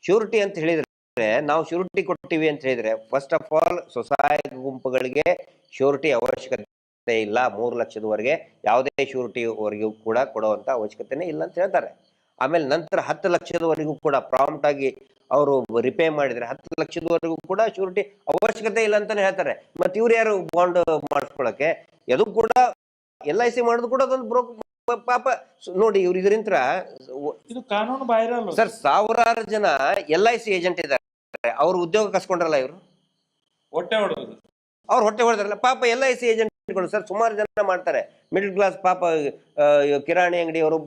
C: ಶ್ಯೂರಿಟಿ ಅಂತ ಹೇಳಿದ್ರೆ, ನಾವು ಶ್ಯೂರಿಟಿ ಕೊಟ್ಟಿವಿ ಅಂತ ಹೇಳಿದ್ರೆ, ಫಸ್ಟ್ ಆಫ್ ಆಲ್ ಸ್ವಸಹಾಯ ಗುಂಪುಗಳಿಗೆ ಶ್ಯೂರಿಟಿ ಅವಶ್ಯಕತೆ ಇಲ್ಲ. 3 ಲಕ್ಷದವರೆಗೆ ಯಾವುದೇ ಶ್ಯೂರಿಟಿವರೆಗೂ ಕೂಡ ಕೊಡುವಂತ ಅವಶ್ಯಕತೆನೇ ಇಲ್ಲ ಅಂತ ಹೇಳ್ತಾರೆ. ಆಮೇಲೆ ನಂತರ 10 ಲಕ್ಷದವರೆಗೂ ಕೂಡ ಪ್ರಾಂಪ್ಟ್ ಆಗಿ ಅವರು ರಿಪೇ ಮಾಡಿದ್ರೆ 10 ಲಕ್ಷದವರೆಗೂ ಕೂಡ ಶ್ಯೂರಿಟಿ ಅವಶ್ಯಕತೆ ಇಲ್ಲ ಅಂತಾನೆ ಹೇಳ್ತಾರೆ. ಮತ್ತೆ ಇವ್ರು ಯಾರು ಬಾಂಡ್ ಮಾಡಿಸ್ಕೊಳಕ್ಕೆ? ಅದು ಕೂಡ LIC ಮಾಡೋದು ಕೂಡ ಅದೊಂದು ಬ್ರೋಕ್ ಪಾಪ. ನೋಡಿ, ಇವ್ರು ಇದರಿಂದ
B: ಇದು ಕಾನೂನು ಬಾಹಿರ
C: ಸರ್. ಸಾವಿರಾರು ಜನ LIC ಏಜೆಂಟ್ ಇದ್ದಾರೆ, ಅವ್ರು ಉದ್ಯೋಗ ಕಸ್ಕೊಂಡ್ರಲ್ಲ, ಇವರು
B: ಹೊಟ್ಟೆ ಹೊಡೆದ್ರು,
C: ಅವ್ರು ಹೊಟ್ಟೆ ಹೊಡೆದ್ರಲ್ಲ ಪಾಪ. LIC ಏಜೆಂಟ್ಗಳು ಸರ್ ಸುಮಾರು ಜನ ಮಾಡ್ತಾರೆ. ಮಿಡಲ್ ಕ್ಲಾಸ್ ಪಾಪ, ಕಿರಾಣಿ ಅಂಗಡಿ ಅವರು,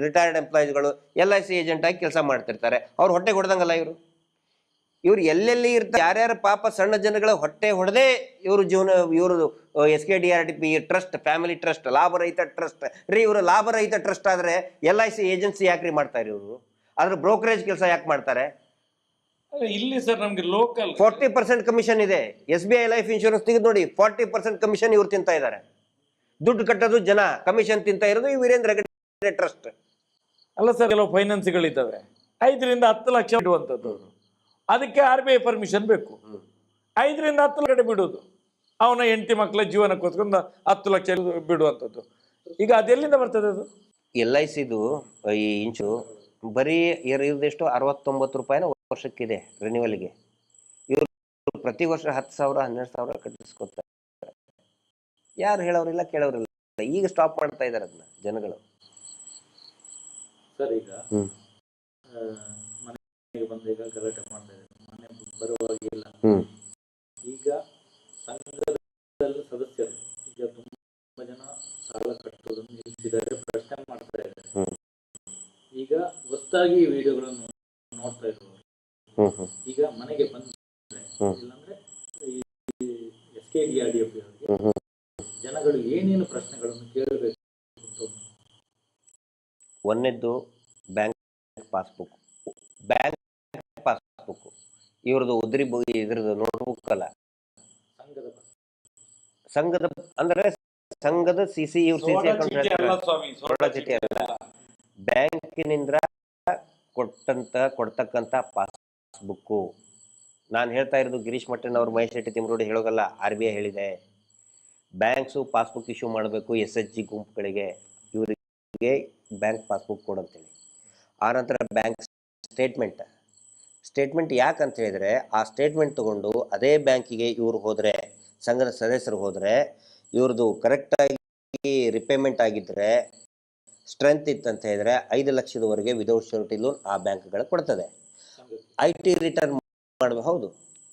C: ರಿಟೈರ್ಡ್ ಎಂಪ್ಲಾಯೀಸ್ಗಳು LIC ಏಜೆಂಟ್ ಆಗಿ ಕೆಲಸ ಮಾಡ್ತಿರ್ತಾರೆ. ಅವ್ರು ಹೊಟ್ಟೆ ಹೊಡೆದಂಗಲ್ಲ ಇವ್ರು ಎಲ್ಲೆಲ್ಲಿ ಇರ್ತಾರೆ. ಯಾರ್ಯಾರ ಪಾಪ ಸಣ್ಣ ಜನಗಳ ಹೊಟ್ಟೆ ಹೊಡೆದೇ ಇವರು ಜೀವನ, ಇವರು SKDRDB ಟ್ರಸ್ಟ್, ಫ್ಯಾಮಿಲಿ ಟ್ರಸ್ಟ್, ಲಾಭರಹಿತ ಟ್ರಸ್ಟ್ ರೀ. ಇವರು ಲಾಭರಹಿತ ಟ್ರಸ್ಟ್ ಆದ್ರೆ LIC ಏಜೆನ್ಸಿ ಯಾಕ್ರಿ ಮಾಡ್ತಾರೆ ಇವರು? ಅದ್ರ ಬ್ರೋಕರೇಜ್ ಕೆಲಸ ಯಾಕೆ ಮಾಡ್ತಾರೆ?
B: ಇಲ್ಲಿ ಸರ್ ನಮ್ಗೆ ಲೋಕಲ್
C: 40% ಕಮಿಷನ್ ಇದೆ. SBI ಲೈಫ್ ಇನ್ಶೂರೆನ್ಸ್ ತೆಗೆದು ನೋಡಿ, 40% ಕಮಿಷನ್ ಇವ್ರು ತಿಂತಾ ಇದ್ದಾರೆ. ದುಡ್ಡು ಕಟ್ಟೋದು ಜನ, ಕಮಿಷನ್ ತಿಂತಾ ಇರೋದು ಈ ವೀರೇಂದ್ರ ಹೆಗಡೆ ಟ್ರಸ್ಟ್.
B: ಅಲ್ಲ ಸರ್, ಕೆಲವು ಫೈನಾನ್ಸ್ಗಳಿದ್ದಾವೆ 5 ರಿಂದ 10 ಲಕ್ಷ ಬಿಡುವಂಥದ್ದು. ಅದಕ್ಕೆ RBI ಪರ್ಮಿಷನ್ ಬೇಕು. 5 ರಿಂದ 10 ಲಕ್ಷ ಬಿಡೋದು, ಅವನ ಹೆಂಡತಿ ಮಕ್ಕಳ ಜೀವನಕ್ಕೋಸ್ಕರ 10 ಲಕ್ಷ ಬಿಡುವಂಥದ್ದು. ಈಗ ಅದೆಲ್ಲಿಂದ ಬರ್ತದೆ ಅದು?
C: LICದು ಈ ಇಂಚು ಬರೀ ಇರೋದೆಷ್ಟು 69 ರೂಪಾಯಿನ ವರ್ಷಕ್ಕಿದೆ ರಿನ್ಯೂವಲ್ಗೆ. ಇವರು ಪ್ರತಿ ವರ್ಷ 10,000 12,000 ಕಟ್ಟಿಸ್ಕೊತಾರೆ. ಯಾರು ಹೇಳೋರಿಲ್ಲ ಕೇಳೋರಿಲ್ಲ. ಈಗ ಸ್ಟಾಪ್ ಮಾಡ್ತಾ ಇದ್ದಾರೆ ಅದನ್ನ ಜನಗಳು.
A: ಸರ್ ಈಗ ಮನೆಗೆ ಬಂದಾಗ ಗಲಾಟೆ ಮಾಡ್ತಾ ಇದ್ದಾರೆ, ಮನೆ ಬರುವಾಗಿಲ್ಲ. ಈಗ ಸಂಘದಲ್ಲಿ ಸದಸ್ಯರು ಈಗ ತುಂಬಾ ಜನ ಸಾಲ ಕಟ್ಟೋದನ್ನು ನಿಲ್ಲಿಸಿದ್ದಾರೆ, ಪ್ರಶ್ನೆ ಮಾಡ್ತಾ ಇದ್ದಾರೆ. ಈಗ ಹೊಸದಾಗಿ ಈ ವಿಡಿಯೋಗಳನ್ನು ನೋಡ್ತಾ ಇರುವವರು ಈಗ ಮನೆಗೆ ಬಂದ್ರೆ, ಇಲ್ಲಾಂದ್ರೆ ಈ SKDRDF ಅವರಿಗೆ ಜನಗಳು ಏನೇನು ಪ್ರಶ್ನೆಗಳನ್ನು ಕೇಳಬೇಕು?
C: ಒಂದನೇದ್ದು ಬ್ಯಾಂಕ್ ಪಾಸ್ಬುಕ್. ಇವ್ರದ್ದು ಉದ್ರಿ ಇದ್ರದ್ದು ನೋಟ್ಬುಕ್ ಅಲ್ಲ, ಸಂಘದ ಅಂದ್ರೆ ಸಂಘದ CC ಇವ್ರ CC ಅಕೌಂಟ್ ಚೀಟಿ ಅಲ್ಲ, ಬ್ಯಾಂಕಿನಿಂದ ಕೊಡ್ತಕ್ಕಂಥ ಪಾಸ್ಬುಕ್ಕು. ನಾನು ಹೇಳ್ತಾ ಇರೋದು ಗಿರೀಶ್ ಮಟ್ಟನ್ ಅವ್ರು, ಮಹೇಶ್ ಶೆಟ್ಟಿ ತಿಮ್ರೋಡಿ ಹೇಳೋಗಲ್ಲ, RBI ಹೇಳಿದೆ. ಬ್ಯಾಂಕ್ಸು ಪಾಸ್ಬುಕ್ ಇಶ್ಯೂ ಮಾಡಬೇಕು SHG ಗುಂಪುಗಳಿಗೆ, ಇವರಿಗೆ ಬ್ಯಾಂಕ್ ಪಾಸ್ಬುಕ್ ಕೊಡಂತೇಳಿ. ಆನಂತರ ಬ್ಯಾಂಕ್ ಸ್ಟೇಟ್ಮೆಂಟ್ ಯಾಕಂತ ಹೇಳಿದರೆ, ಆ ಸ್ಟೇಟ್ಮೆಂಟ್ ತಗೊಂಡು ಅದೇ ಬ್ಯಾಂಕಿಗೆ ಇವರು ಹೋದರೆ, ಸಂಘದ ಸದಸ್ಯರು ಹೋದರೆ, ಇವ್ರದ್ದು ಕರೆಕ್ಟಾಗಿ ರಿಪೇಮೆಂಟ್ ಆಗಿದ್ದರೆ, ಸ್ಟ್ರೆಂತ್ ಇತ್ತಂತ ಹೇಳಿದರೆ 5 ಲಕ್ಷದವರೆಗೆ ವಿದೌಟ್ ಶ್ಯೂರಿಟಿ ಲೋನ್ ಆ ಬ್ಯಾಂಕ್ಗಳು ಕೊಡ್ತದೆ. IT ರಿಟರ್ನ್ ಮಾಡಬೇಕು. ಹೌದು,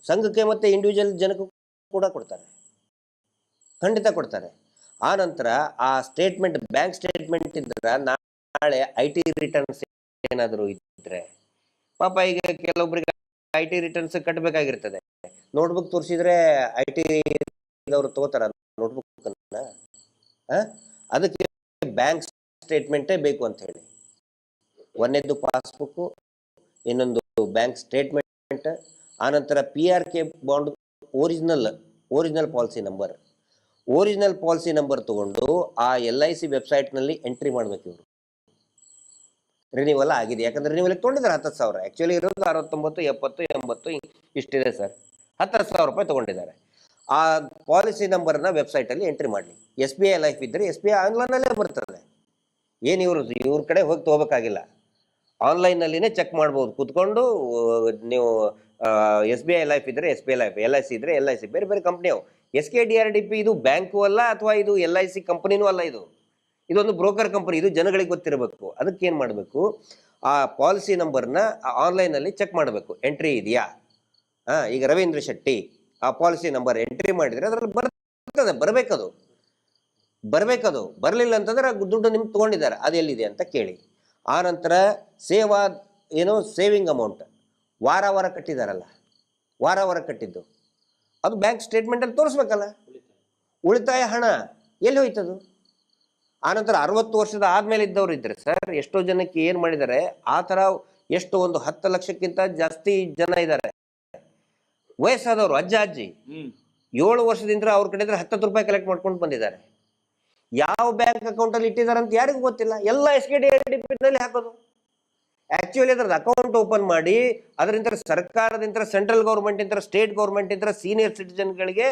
C: ಸಂಘಕ್ಕೆ ಮತ್ತು ಇಂಡಿವಿಜುವಲ್ ಜನಕ್ಕೂ ಕೂಡ ಕೊಡ್ತಾರೆ, ಖಂಡಿತ ಕೊಡ್ತಾರೆ. ಆ ನಂತರ ಆ ಸ್ಟೇಟ್ಮೆಂಟ್, ಬ್ಯಾಂಕ್ ಸ್ಟೇಟ್ಮೆಂಟ್ ಇದ್ರೆ ನಾಳೆ IT ರಿಟರ್ನ್ಸ್ ಏನಾದರೂ ಇದ್ದರೆ, ಪಾಪ ಈಗ ಕೆಲವೊಬ್ಬರಿಗೆ IT ರಿಟರ್ನ್ಸ್ ಕಟ್ಟಬೇಕಾಗಿರ್ತದೆ. ನೋಟ್ಬುಕ್ ತೋರಿಸಿದ್ರೆ IT ಅವರು ತಗೋತಾರ ನೋಟ್ಬುಕ್. ಅದಕ್ಕೆ ಬ್ಯಾಂಕ್ ಸ್ಟೇಟ್ಮೆಂಟೇ ಬೇಕು ಅಂತ ಹೇಳಿ. ಒಂದನೇದು ಪಾಸ್ಬುಕ್ಕು, ಇನ್ನೊಂದು ಬ್ಯಾಂಕ್ ಸ್ಟೇಟ್ಮೆಂಟ್, ಆನಂತರ PRK bond original policy number ತಗೊಂಡು ಆ LIC ವೆಬ್ಸೈಟ್ನಲ್ಲಿ ಎಂಟ್ರಿ ಮಾಡಬೇಕು. ಇವರು ರಿನಿವಲ್ ಆಗಿದೆ, ಯಾಕಂದ್ರೆ ರಿನಿವಲ್ ತೊಗೊಂಡಿದ್ದಾರೆ 10,000. ಆ್ಯಕ್ಚುಲಿ ಇರೋದು 69, 70, 80 ಇಷ್ಟಿದೆ ಸರ್. 10,000 ರೂಪಾಯಿ ತೊಗೊಂಡಿದ್ದಾರೆ. ಆ ಪಾಲಿಸಿ ನಂಬರ್ನ ವೆಬ್ಸೈಟಲ್ಲಿ ಎಂಟ್ರಿ ಮಾಡಲಿ. SBI ಲೈಫ್ ಇದ್ದರೆ SBI ಆನ್ಲೈನಲ್ಲೇ ಬರ್ತದೆ. ಏನು ಇವ್ರ ಕಡೆ ಹೋಗಿ ತೊಗೋಬೇಕಾಗಿಲ್ಲ, ಆನ್ಲೈನಲ್ಲಿನೇ ಚೆಕ್ ಮಾಡ್ಬೋದು ಕೂತ್ಕೊಂಡು. ನೀವು SBI ಲೈಫ್ ಇದ್ದರೆ SBI ಲೈಫ್, LIC ಇದ್ದರೆ LIC, ಬೇರೆ ಬೇರೆ ಕಂಪ್ನಿಯವು. SKDRDP ಇದು ಬ್ಯಾಂಕು ಅಲ್ಲ, ಅಥವಾ ಇದು LIC ಕಂಪನಿನೂ ಅಲ್ಲ. ಇದೊಂದು ಬ್ರೋಕರ್ ಕಂಪನಿ. ಇದು ಜನಗಳಿಗೆ ಗೊತ್ತಿರಬೇಕು. ಅದಕ್ಕೆ ಏನು ಮಾಡಬೇಕು, ಆ ಪಾಲಿಸಿ ನಂಬರ್ನ ಆನ್ಲೈನಲ್ಲಿ ಚೆಕ್ ಮಾಡಬೇಕು, ಎಂಟ್ರಿ ಇದೆಯಾ. ಈಗ ರವೀಂದ್ರ ಶೆಟ್ಟಿ ಆ ಪಾಲಿಸಿ ನಂಬರ್ ಎಂಟ್ರಿ ಮಾಡಿದರೆ ಅದರಲ್ಲಿ ಬರ್ತದೆ, ಬರಬೇಕದು. ಬರಲಿಲ್ಲ ಅಂತಂದ್ರೆ ದುಡ್ಡು ನಿಮ್ಗೆ ತೊಗೊಂಡಿದ್ದಾರೆ, ಅದು ಎಲ್ಲಿದೆ ಅಂತ ಕೇಳಿ. ಆ ನಂತರ ಸೇವಿಂಗ್ ಅಮೌಂಟ್ ವಾರ ಕಟ್ಟಿದಾರಲ್ಲ, ವಾರ ಕಟ್ಟಿದ್ದು ಅದು ಬ್ಯಾಂಕ್ ಸ್ಟೇಟ್ಮೆಂಟಲ್ಲಿ ತೋರಿಸ್ಬೇಕಲ್ಲ. ಉಳಿತಾಯ ಹಣ ಎಲ್ಲಿ ಹೋಯ್ತದು? ಆನಂತರ 60 ವರ್ಷದ ಆದಮೇಲೆ ಇದ್ದವ್ರು ಇದ್ದಾರೆ ಸರ್, ಎಷ್ಟೋ ಜನಕ್ಕೆ ಏನು ಮಾಡಿದ್ದಾರೆ ಆ ಥರ. ಎಷ್ಟು ಒಂದು 10 ಲಕ್ಷಕ್ಕಿಂತ ಜಾಸ್ತಿ ಜನ ಇದ್ದಾರೆ ವಯಸ್ಸಾದವರು, ಅಜ್ಜಿ 7 ವರ್ಷದಿಂದ ಅವ್ರ ಕಡೆ 10 ರೂಪಾಯಿ ಕಲೆಕ್ಟ್ ಮಾಡ್ಕೊಂಡು ಬಂದಿದ್ದಾರೆ. ಯಾವ ಬ್ಯಾಂಕ್ ಅಕೌಂಟಲ್ಲಿ ಇಟ್ಟಿದ್ದಾರೆ ಅಂತ ಯಾರಿಗೂ ಗೊತ್ತಿಲ್ಲ. ಎಲ್ಲ SKDRDP ನಲ್ಲಿ ಹಾಕೋದು. ಆಕ್ಚುಲಿ ಅದ್ರದ್ದು ಅಕೌಂಟ್ ಓಪನ್ ಮಾಡಿ ಅದರಿಂದ ಸರ್ಕಾರದಿಂದ, ಸೆಂಟ್ರಲ್ ಗೌರ್ಮೆಂಟ್ ಇಂದ, ಸ್ಟೇಟ್ ಗೌರ್ಮೆಂಟ್ ಇಂದ ಸೀನಿಯರ್ ಸಿಟಿಜನ್ಗಳಿಗೆ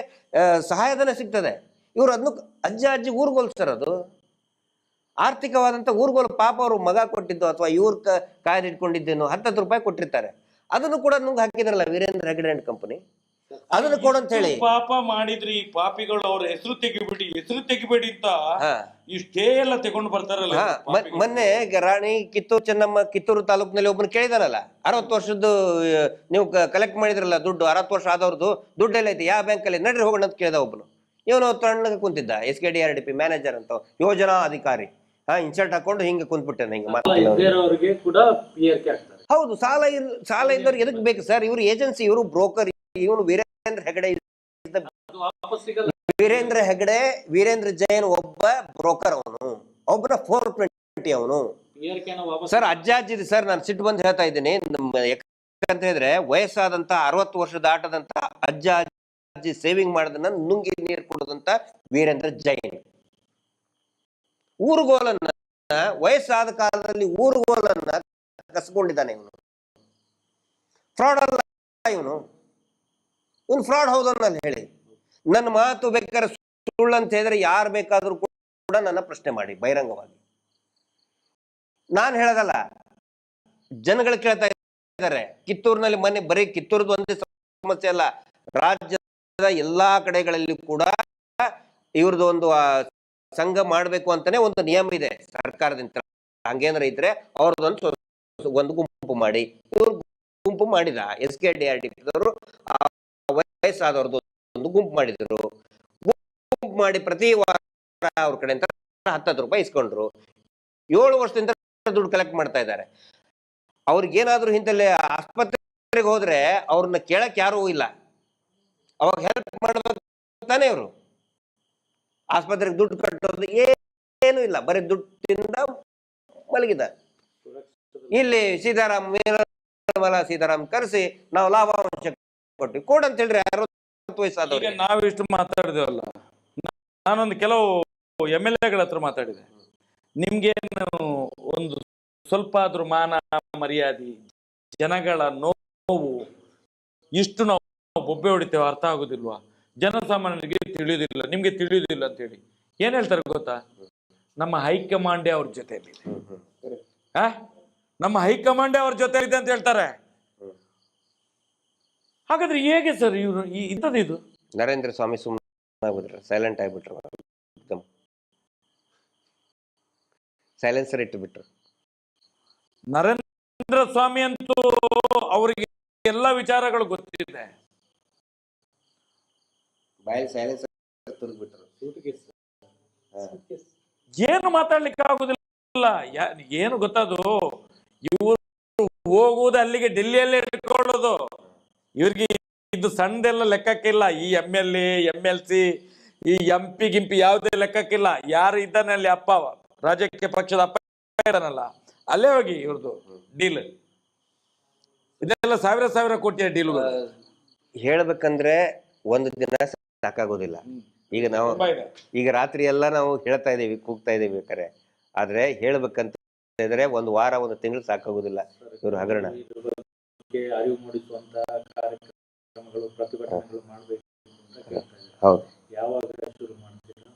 C: ಸಹಾಯಧನ ಸಿಗ್ತದೆ. ಇವರು ಅದನ್ನು ಅಜ್ಜಿ ಊರ್ಗೋಲ್ಸ್ತಾರೆ. ಅದು ಆರ್ಥಿಕವಾದಂಥ ಊರ್ಗೋಲು. ಪಾಪ ಅವರು ಮಗ ಕೊಟ್ಟಿದ್ದು ಅಥವಾ ಇವ್ರ ಕಾಯ್ದಿಟ್ಕೊಂಡಿದ್ದೇನೋ 10 ರೂಪಾಯಿ ಕೊಟ್ಟಿರ್ತಾರೆ. ಅದನ್ನು ಕೂಡ ನುಂಗ್ ಹಾಕಿದ್ರಲ್ಲ ವೀರೇಂದ್ರ ಹೆಗಡೆ ಅಂಡ್ ಕಂಪನಿ, ಅದನ್ನು ಕೊಡಂತ ಹೇಳಿ.
B: ಪಾಪ ಮಾಡಿದ್ರಿ ಈ ಪಾಪಿಗಳು, ಅವ್ರ ಹೆಸರು ತೆಗಿಬೇಡಿ ಅಂತ ಇಷ್ಟೇ ಎಲ್ಲ ತಗೊಂಡು ಬರ್ತಾರಲ್ಲ.
C: ಮೊನ್ನೆ ರಾಣಿ ಕಿತ್ತೂರು ತಾಲೂಕಿನಲ್ಲಿ ಒಬ್ಬನು ಕೇಳಿದಾನಲ್ಲ, 60 ವರ್ಷದ್ದು ನೀವು ಕಲೆಕ್ಟ್ ಮಾಡಿದ್ರಲ್ಲ ದುಡ್ಡು, 60 ವರ್ಷ ಆದವ್ರದ್ದು ದುಡ್ಡು ಎಲ್ಲ ಐತಿ, ಯಾವ ಬ್ಯಾಂಕಲ್ಲಿ ನಡ್ರಿ ಹೋಗೋಣ ಅಂತ ಕೇಳಿದ ಒಬ್ಬನು. ಇವನು ತಣ್ಣಗೆ ಕುಂತಿದ್ದ, SKDRDP ಮ್ಯಾನೇಜರ್ ಅಂತ, ಯೋಜನಾ ಅಧಿಕಾರಿ. ಇನ್ಸಲ್ಟ್ ಹಾಕೊಂಡು ಹಿಂಗೆ ಕುಂತ್ಬಿಟ್ಟೆ ಹಿಂಗೆ ಹೌದು. ಸಾಲ ಇದ್ದವ್ರಿಗೆ ಎದಕ್ ಬೇಕು ಸರ್? ಇವ್ರು ಏಜೆನ್ಸಿ, ಇವರು ಬ್ರೋಕರ್. ಇವನು ವೀರೇಂದ್ರ ಹೆಗಡೆ, ವೀರೇಂದ್ರ ಜೈನ್ ಒಬ್ಬ ಬ್ರೋಕರ್. ಅವನು ಒಬ್ಬನ 420 ಅವನು ಸರ್. ಅಜ್ಜಿ ಸರ್, ನಾನು ಸಿಟ್ಟು ಬಂದು ಹೇಳ್ತಾ ಇದ್ದೀನಿ. ಯಾಕಂತ ಹೇಳಿದ್ರೆ ವಯಸ್ಸಾದಂತ 60 ವರ್ಷ ದಾಟದಂತ ಅಜ್ಜ ಅಜ್ಜಿ ಸೇವಿಂಗ್ ಮಾಡೋದನ್ನ ನುಂಗಿ ನೀರು ಕೊಡೋದಂತ ವೀರೇಂದ್ರ ಜೈನ್. ಊರುಗೋಲನ್ನ ವಯಸ್ಸಾದ ಕಾಲದಲ್ಲಿ ಊರುಗೋಲನ್ನ ಕಸ್ಕೊಂಡಿದ್ದಾನೆ ಇವನು. ಫ್ರಾಡ್ ಅಲ್ಲ ಇವನು ಫ್ರಾಡ್ ಹೌದನ್ನ ಹೇಳಿ. ನನ್ನ ಮಾತು ಬೇಕಾದ್ರೆ ಸುಳ್ಳು ಅಂತ ಹೇಳಿದ್ರೆ ಯಾರು ಬೇಕಾದ್ರೂ ಕೂಡ ನನ್ನ ಪ್ರಶ್ನೆ ಮಾಡಿ ಬಹಿರಂಗವಾಗಿ. ನಾನು ಹೇಳೋದಲ್ಲ, ಜನಗಳು ಕೇಳ್ತಾ ಇದ್ದಾರೆ. ಕಿತ್ತೂರಿನಲ್ಲಿ ಮೊನ್ನೆ ಬರೀ ಕಿತ್ತೂರದ್ದು ಒಂದೇ ಸಮಸ್ಯೆ ಅಲ್ಲ, ರಾಜ್ಯದ ಎಲ್ಲಾ ಕಡೆಗಳಲ್ಲಿ ಕೂಡ ಇವ್ರದ್ದು ಒಂದು ಸಂಘ ಮಾಡಬೇಕು ಅಂತಾನೆ ಒಂದು ನಿಯಮ ಇದೆ ಸರ್ಕಾರದಿಂದ. ಹಂಗೇನಾರ ಇದ್ರೆ ಅವ್ರದ್ದೊಂದು ಒಂದು ಗುಂಪು ಮಾಡಿ, ಇವ್ರು ಗುಂಪು ಮಾಡಿದ SKDRDPದವರು ವಯಸ್ಸಾದವ್ರದ್ದು ಒಂದು ಗುಂಪು ಮಾಡಿದ್ರು. ಗುಂಪು ಮಾಡಿ ಪ್ರತಿ ವಾರ ಅವ್ರ ಕಡೆ ಅಂತ 10 ರೂಪಾಯಿ ಇಸ್ಕೊಂಡ್ರು. 7 ವರ್ಷದಿಂದ ದುಡ್ಡು ಕಲೆಕ್ಟ್ ಮಾಡ್ತಾ ಇದ್ದಾರೆ. ಅವ್ರಿಗೇನಾದ್ರೂ ಇಂತಲ್ಲಿ ಆಸ್ಪತ್ರೆಗೆ ಹೋದ್ರೆ ಅವ್ರನ್ನ ಕೇಳಕ್ ಯಾರೂ ಇಲ್ಲ, ಅವಾಗ ಹೆಲ್ಪ್ ಮಾಡ್ಬೇಕು ತಾನೇ. ಅವರು ಆಸ್ಪತ್ರೆಗೆ ದುಡ್ಡು ಕಟ್ಟೋದು ಏನು ಇಲ್ಲ, ಬರೀ ದುಡ್ಡಿಂದ ಮಲಗಿದ. ಇಲ್ಲಿ ಸೀತಾರಾಮ್ ಕರೆಸಿ ನಾವು ಲಾಭಾಂಶ ಕೊಟ್ಟಿವಿ ಕೊಡ್ ಅಂತ ಹೇಳ್ರಿ 60 ವಯಸ್ಸಾದವ್ರಿಗೆ.
B: ನಾವಿಷ್ಟು ಮಾತಾಡಿದೇವಲ್ಲ, ನಾನೊಂದು ಕೆಲವು MLAಗಳ ಹತ್ರ ಮಾತಾಡಿದೆ. ನಿಮ್ಗೇನು ಒಂದು ಸ್ವಲ್ಪ ಆದ್ರೂ ಮಾನ ಮರ್ಯಾದೆ, ಜನಗಳ ನೋವು ಇಷ್ಟು ನಾವು ಬೊಬ್ಬೆ ಹೊಡಿತೇವೆ ಅರ್ಥ ಆಗುದಿಲ್ವಾ? ಜನಸಾಮಾನ್ಯರಿಗೆ ತಿಳಿಯುವುದಿಲ್ಲ, ನಿಮ್ಗೆ ತಿಳಿಯುವುದಿಲ್ಲ ಅಂತ ಹೇಳಿ ಏನ್ ಹೇಳ್ತಾರೆ ಗೊತ್ತಾ? ನಮ್ಮ ಹೈಕಮಾಂಡೇ ಅವ್ರ ಜೊತೆಯಲ್ಲಿ ನಮ್ಮ ಹೈಕಮಾಂಡೇ ಅವ್ರ ಜೊತೆ ಇದೆ ಅಂತ ಹೇಳ್ತಾರೆ. ಹಾಗಾದ್ರೆ ಹೇಗೆ ಸರ್ ಇವರು ಇದು?
C: ನರೇಂದ್ರ ಸ್ವಾಮಿ ಸುಮ್ಮನೆ ಆಗ್ಬಿಟ್ರು, ಸೈಲೆಂಟ್ ಆಗ್ಬಿಟ್ರು, ಸೈಲೆನ್ಸರ್ ಇಟ್ಟುಬಿಟ್ರು.
B: ನರೇಂದ್ರ ಸ್ವಾಮಿ ಅಂತೂ ಅವರಿಗೆ ಎಲ್ಲ ವಿಚಾರಗಳು ಗೊತ್ತಿದೆ.
C: ಬಾಯಲ್ಲಿ ಸೈಲೆನ್ಸರ್ ತುರುಗ್ಬಿಟ್ರು.
B: ಏನು ಮಾತಾಡ್ಲಿಕ್ಕೆ ಆಗುದಿಲ್ಲ. ಏನು ಗೊತ್ತದು, ಇವರು ಹೋಗುವುದು ಅಲ್ಲಿಗೆ ಡೆಲ್ಲಿಯಲ್ಲೇ ಇಟ್ಕೊಳ್ಳೋದು. ಇವ್ರಿಗೆ ಇದು ಸಣ್ಣದೆಲ್ಲ ಲೆಕ್ಕಕ್ಕಿಲ್ಲ. ಈ MLA MLC ಈ MP ಗಿಂಪಿ ಯಾವುದೇ ಲೆಕ್ಕಕ್ಕಿಲ್ಲ. ಯಾರು ಇದ್ದಾನೆ ಅಲ್ಲಿ ಅಪ್ಪ, ರಾಜಕೀಯ ಪಕ್ಷದ ಅಪ್ಪ ಇದ್ದಾನಲ್ಲ, ಅಲ್ಲೇ ಹೋಗಿ ಇವ್ರದ್ದು ಡೀಲ್. ಇದೆಲ್ಲ ಸಾವಿರ ಕೋಟಿಯ ಡೀಲ್ಗಳು.
C: ಹೇಳ್ಬೇಕಂದ್ರೆ ಒಂದು ದಿನ ಸಾಕಾಗೋದಿಲ್ಲ. ಈಗ ರಾತ್ರಿ ಎಲ್ಲ ನಾವು ಹೇಳ್ತಾ ಇದೀವಿ, ಕೂಗ್ತಾ ಇದೀವಿ ಬೇಕಾರೆ, ಆದ್ರೆ ಹೇಳ್ಬೇಕಂತ ಇದ್ರೆ ಒಂದು ವಾರ ಒಂದು ತಿಂಗಳು ಸಾಕಾಗೋದಿಲ್ಲ ಇವ್ರು ಹಗರಣ.
A: ಅರಿವು ಮೂಡಿಸುವಂತ ಕಾರ್ಯಕ್ರಮಗಳು, ಪ್ರತಿಭಟನೆಗಳು ಮಾಡಬೇಕು.
C: ಹೌದು,
A: ಯಾವಾಗ ಶುರು ಮಾಡ್ತೀರಾ?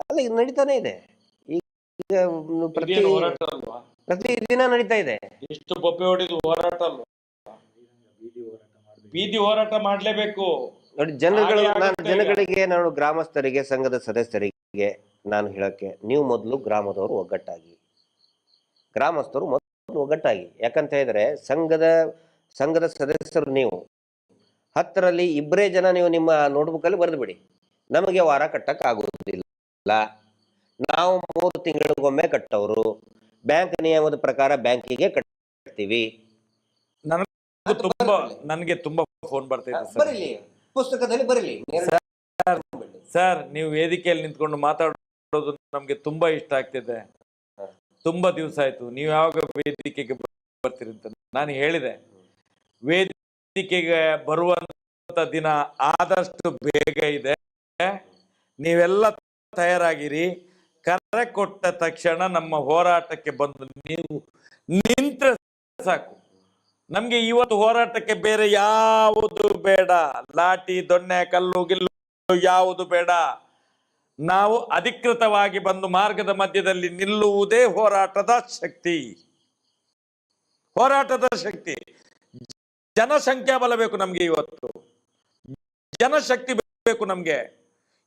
C: ಅಲ್ಲ ಇದು ನಡೀತಾನೆ ಇದೆ ಈಗ, ಪ್ರತಿ ದಿನ ನಡೀತಾ ಇದೆ.
B: ಇಷ್ಟು ಬೊಬ್ಬೆ ಹೊಡಿದು ಹೋರಾಟ ಅಲ್ಲ, ಬೀದಿ ಹೋರಾಟ ಮಾಡ್ಲೇಬೇಕು
C: ನೋಡಿ. ಜನಗಳಿಗೆ ನಾನು ಗ್ರಾಮಸ್ಥರಿಗೆ, ಸಂಘದ ಸದಸ್ಯರಿಗೆ ನಾನು ಹೇಳಕ್ಕೆ, ನೀವು ಮೊದಲು ಗ್ರಾಮದವರು ಒಗ್ಗಟ್ಟಾಗಿ, ಗ್ರಾಮಸ್ಥರು ಮೊದಲು ಒಗ್ಗಟ್ಟಾಗಿ. ಯಾಕಂತ ಹೇಳಿದ್ರೆ ಸಂಘದ ಸದಸ್ಯರು ನೀವು 10ರಲ್ಲಿ 2 ಜನ ನೀವು ನಿಮ್ಮ ನೋಟ್ಬುಕ್ ಅಲ್ಲಿ ಬರೆದು ಬಿಡಿ, ನಮಗೆ ವಾರ ಕಟ್ಟಕ್ ಆಗುವುದಿಲ್ಲ, ನಾವು 3 ತಿಂಗಳಿಗೊಮ್ಮೆ ಕಟ್ಟೋರು, ಬ್ಯಾಂಕ್ ನಿಯಮದ ಪ್ರಕಾರ ಬ್ಯಾಂಕಿಗೆ ಕಟ್ತೀವಿ.
B: ನನಗೆ ತುಂಬಾ ಫೋನ್ ಬರ್ತಾ
C: ಬರೀಲಿ, ಪುಸ್ತಕದಲ್ಲಿ ಬರೀಲಿ.
B: ಸರ್, ನೀವು ವೇದಿಕೆಯಲ್ಲಿ ನಿಂತ್ಕೊಂಡು ಮಾತಾಡೋದು ನಮ್ಗೆ ತುಂಬಾ ಇಷ್ಟ ಆಗ್ತಿದೆ. ತುಂಬಾ ದಿವಸ ಆಯ್ತು, ನೀವು ಯಾವಾಗ ವೇದಿಕೆಗೆ ಬರ್ತೀರಿ ಅಂತ ನಾನು ಹೇಳಿದೆ. ವೇದಿಕೆಗೆ ಬರುವಂತ ದಿನ ಆದಷ್ಟು ಬೇಗ ಇದೆ. ನೀವೆಲ್ಲ ತಯಾರಾಗಿರಿ. ಕರೆ ಕೊಟ್ಟ ತಕ್ಷಣ ನಮ್ಮ ಹೋರಾಟಕ್ಕೆ ಬಂದು ನೀವು ನಿಂತ್ರೆ ಸಾಕು. ನಮ್ಗೆ ಇವತ್ತು ಹೋರಾಟಕ್ಕೆ ಬೇರೆ ಯಾವುದು ಬೇಡ, ಲಾಠಿ ದೊಣ್ಣೆ ಕಲ್ಲು ಗಿಲ್ಲು ಯಾವುದು ಬೇಡ. ನಾವು ಅಧಿಕೃತವಾಗಿ ಬಂದು ಮಾರ್ಗದ ಮಧ್ಯದಲ್ಲಿ ನಿಲ್ಲುವುದೇ ಹೋರಾಟದ ಶಕ್ತಿ. ಹೋರಾಟದ ಶಕ್ತಿ, ಜನಸಂಖ್ಯಾ ಬಲ ಬೇಕು ನಮ್ಗೆ. ಇವತ್ತು ಜನಶಕ್ತಿ ಬೇಕು ನಮ್ಗೆ.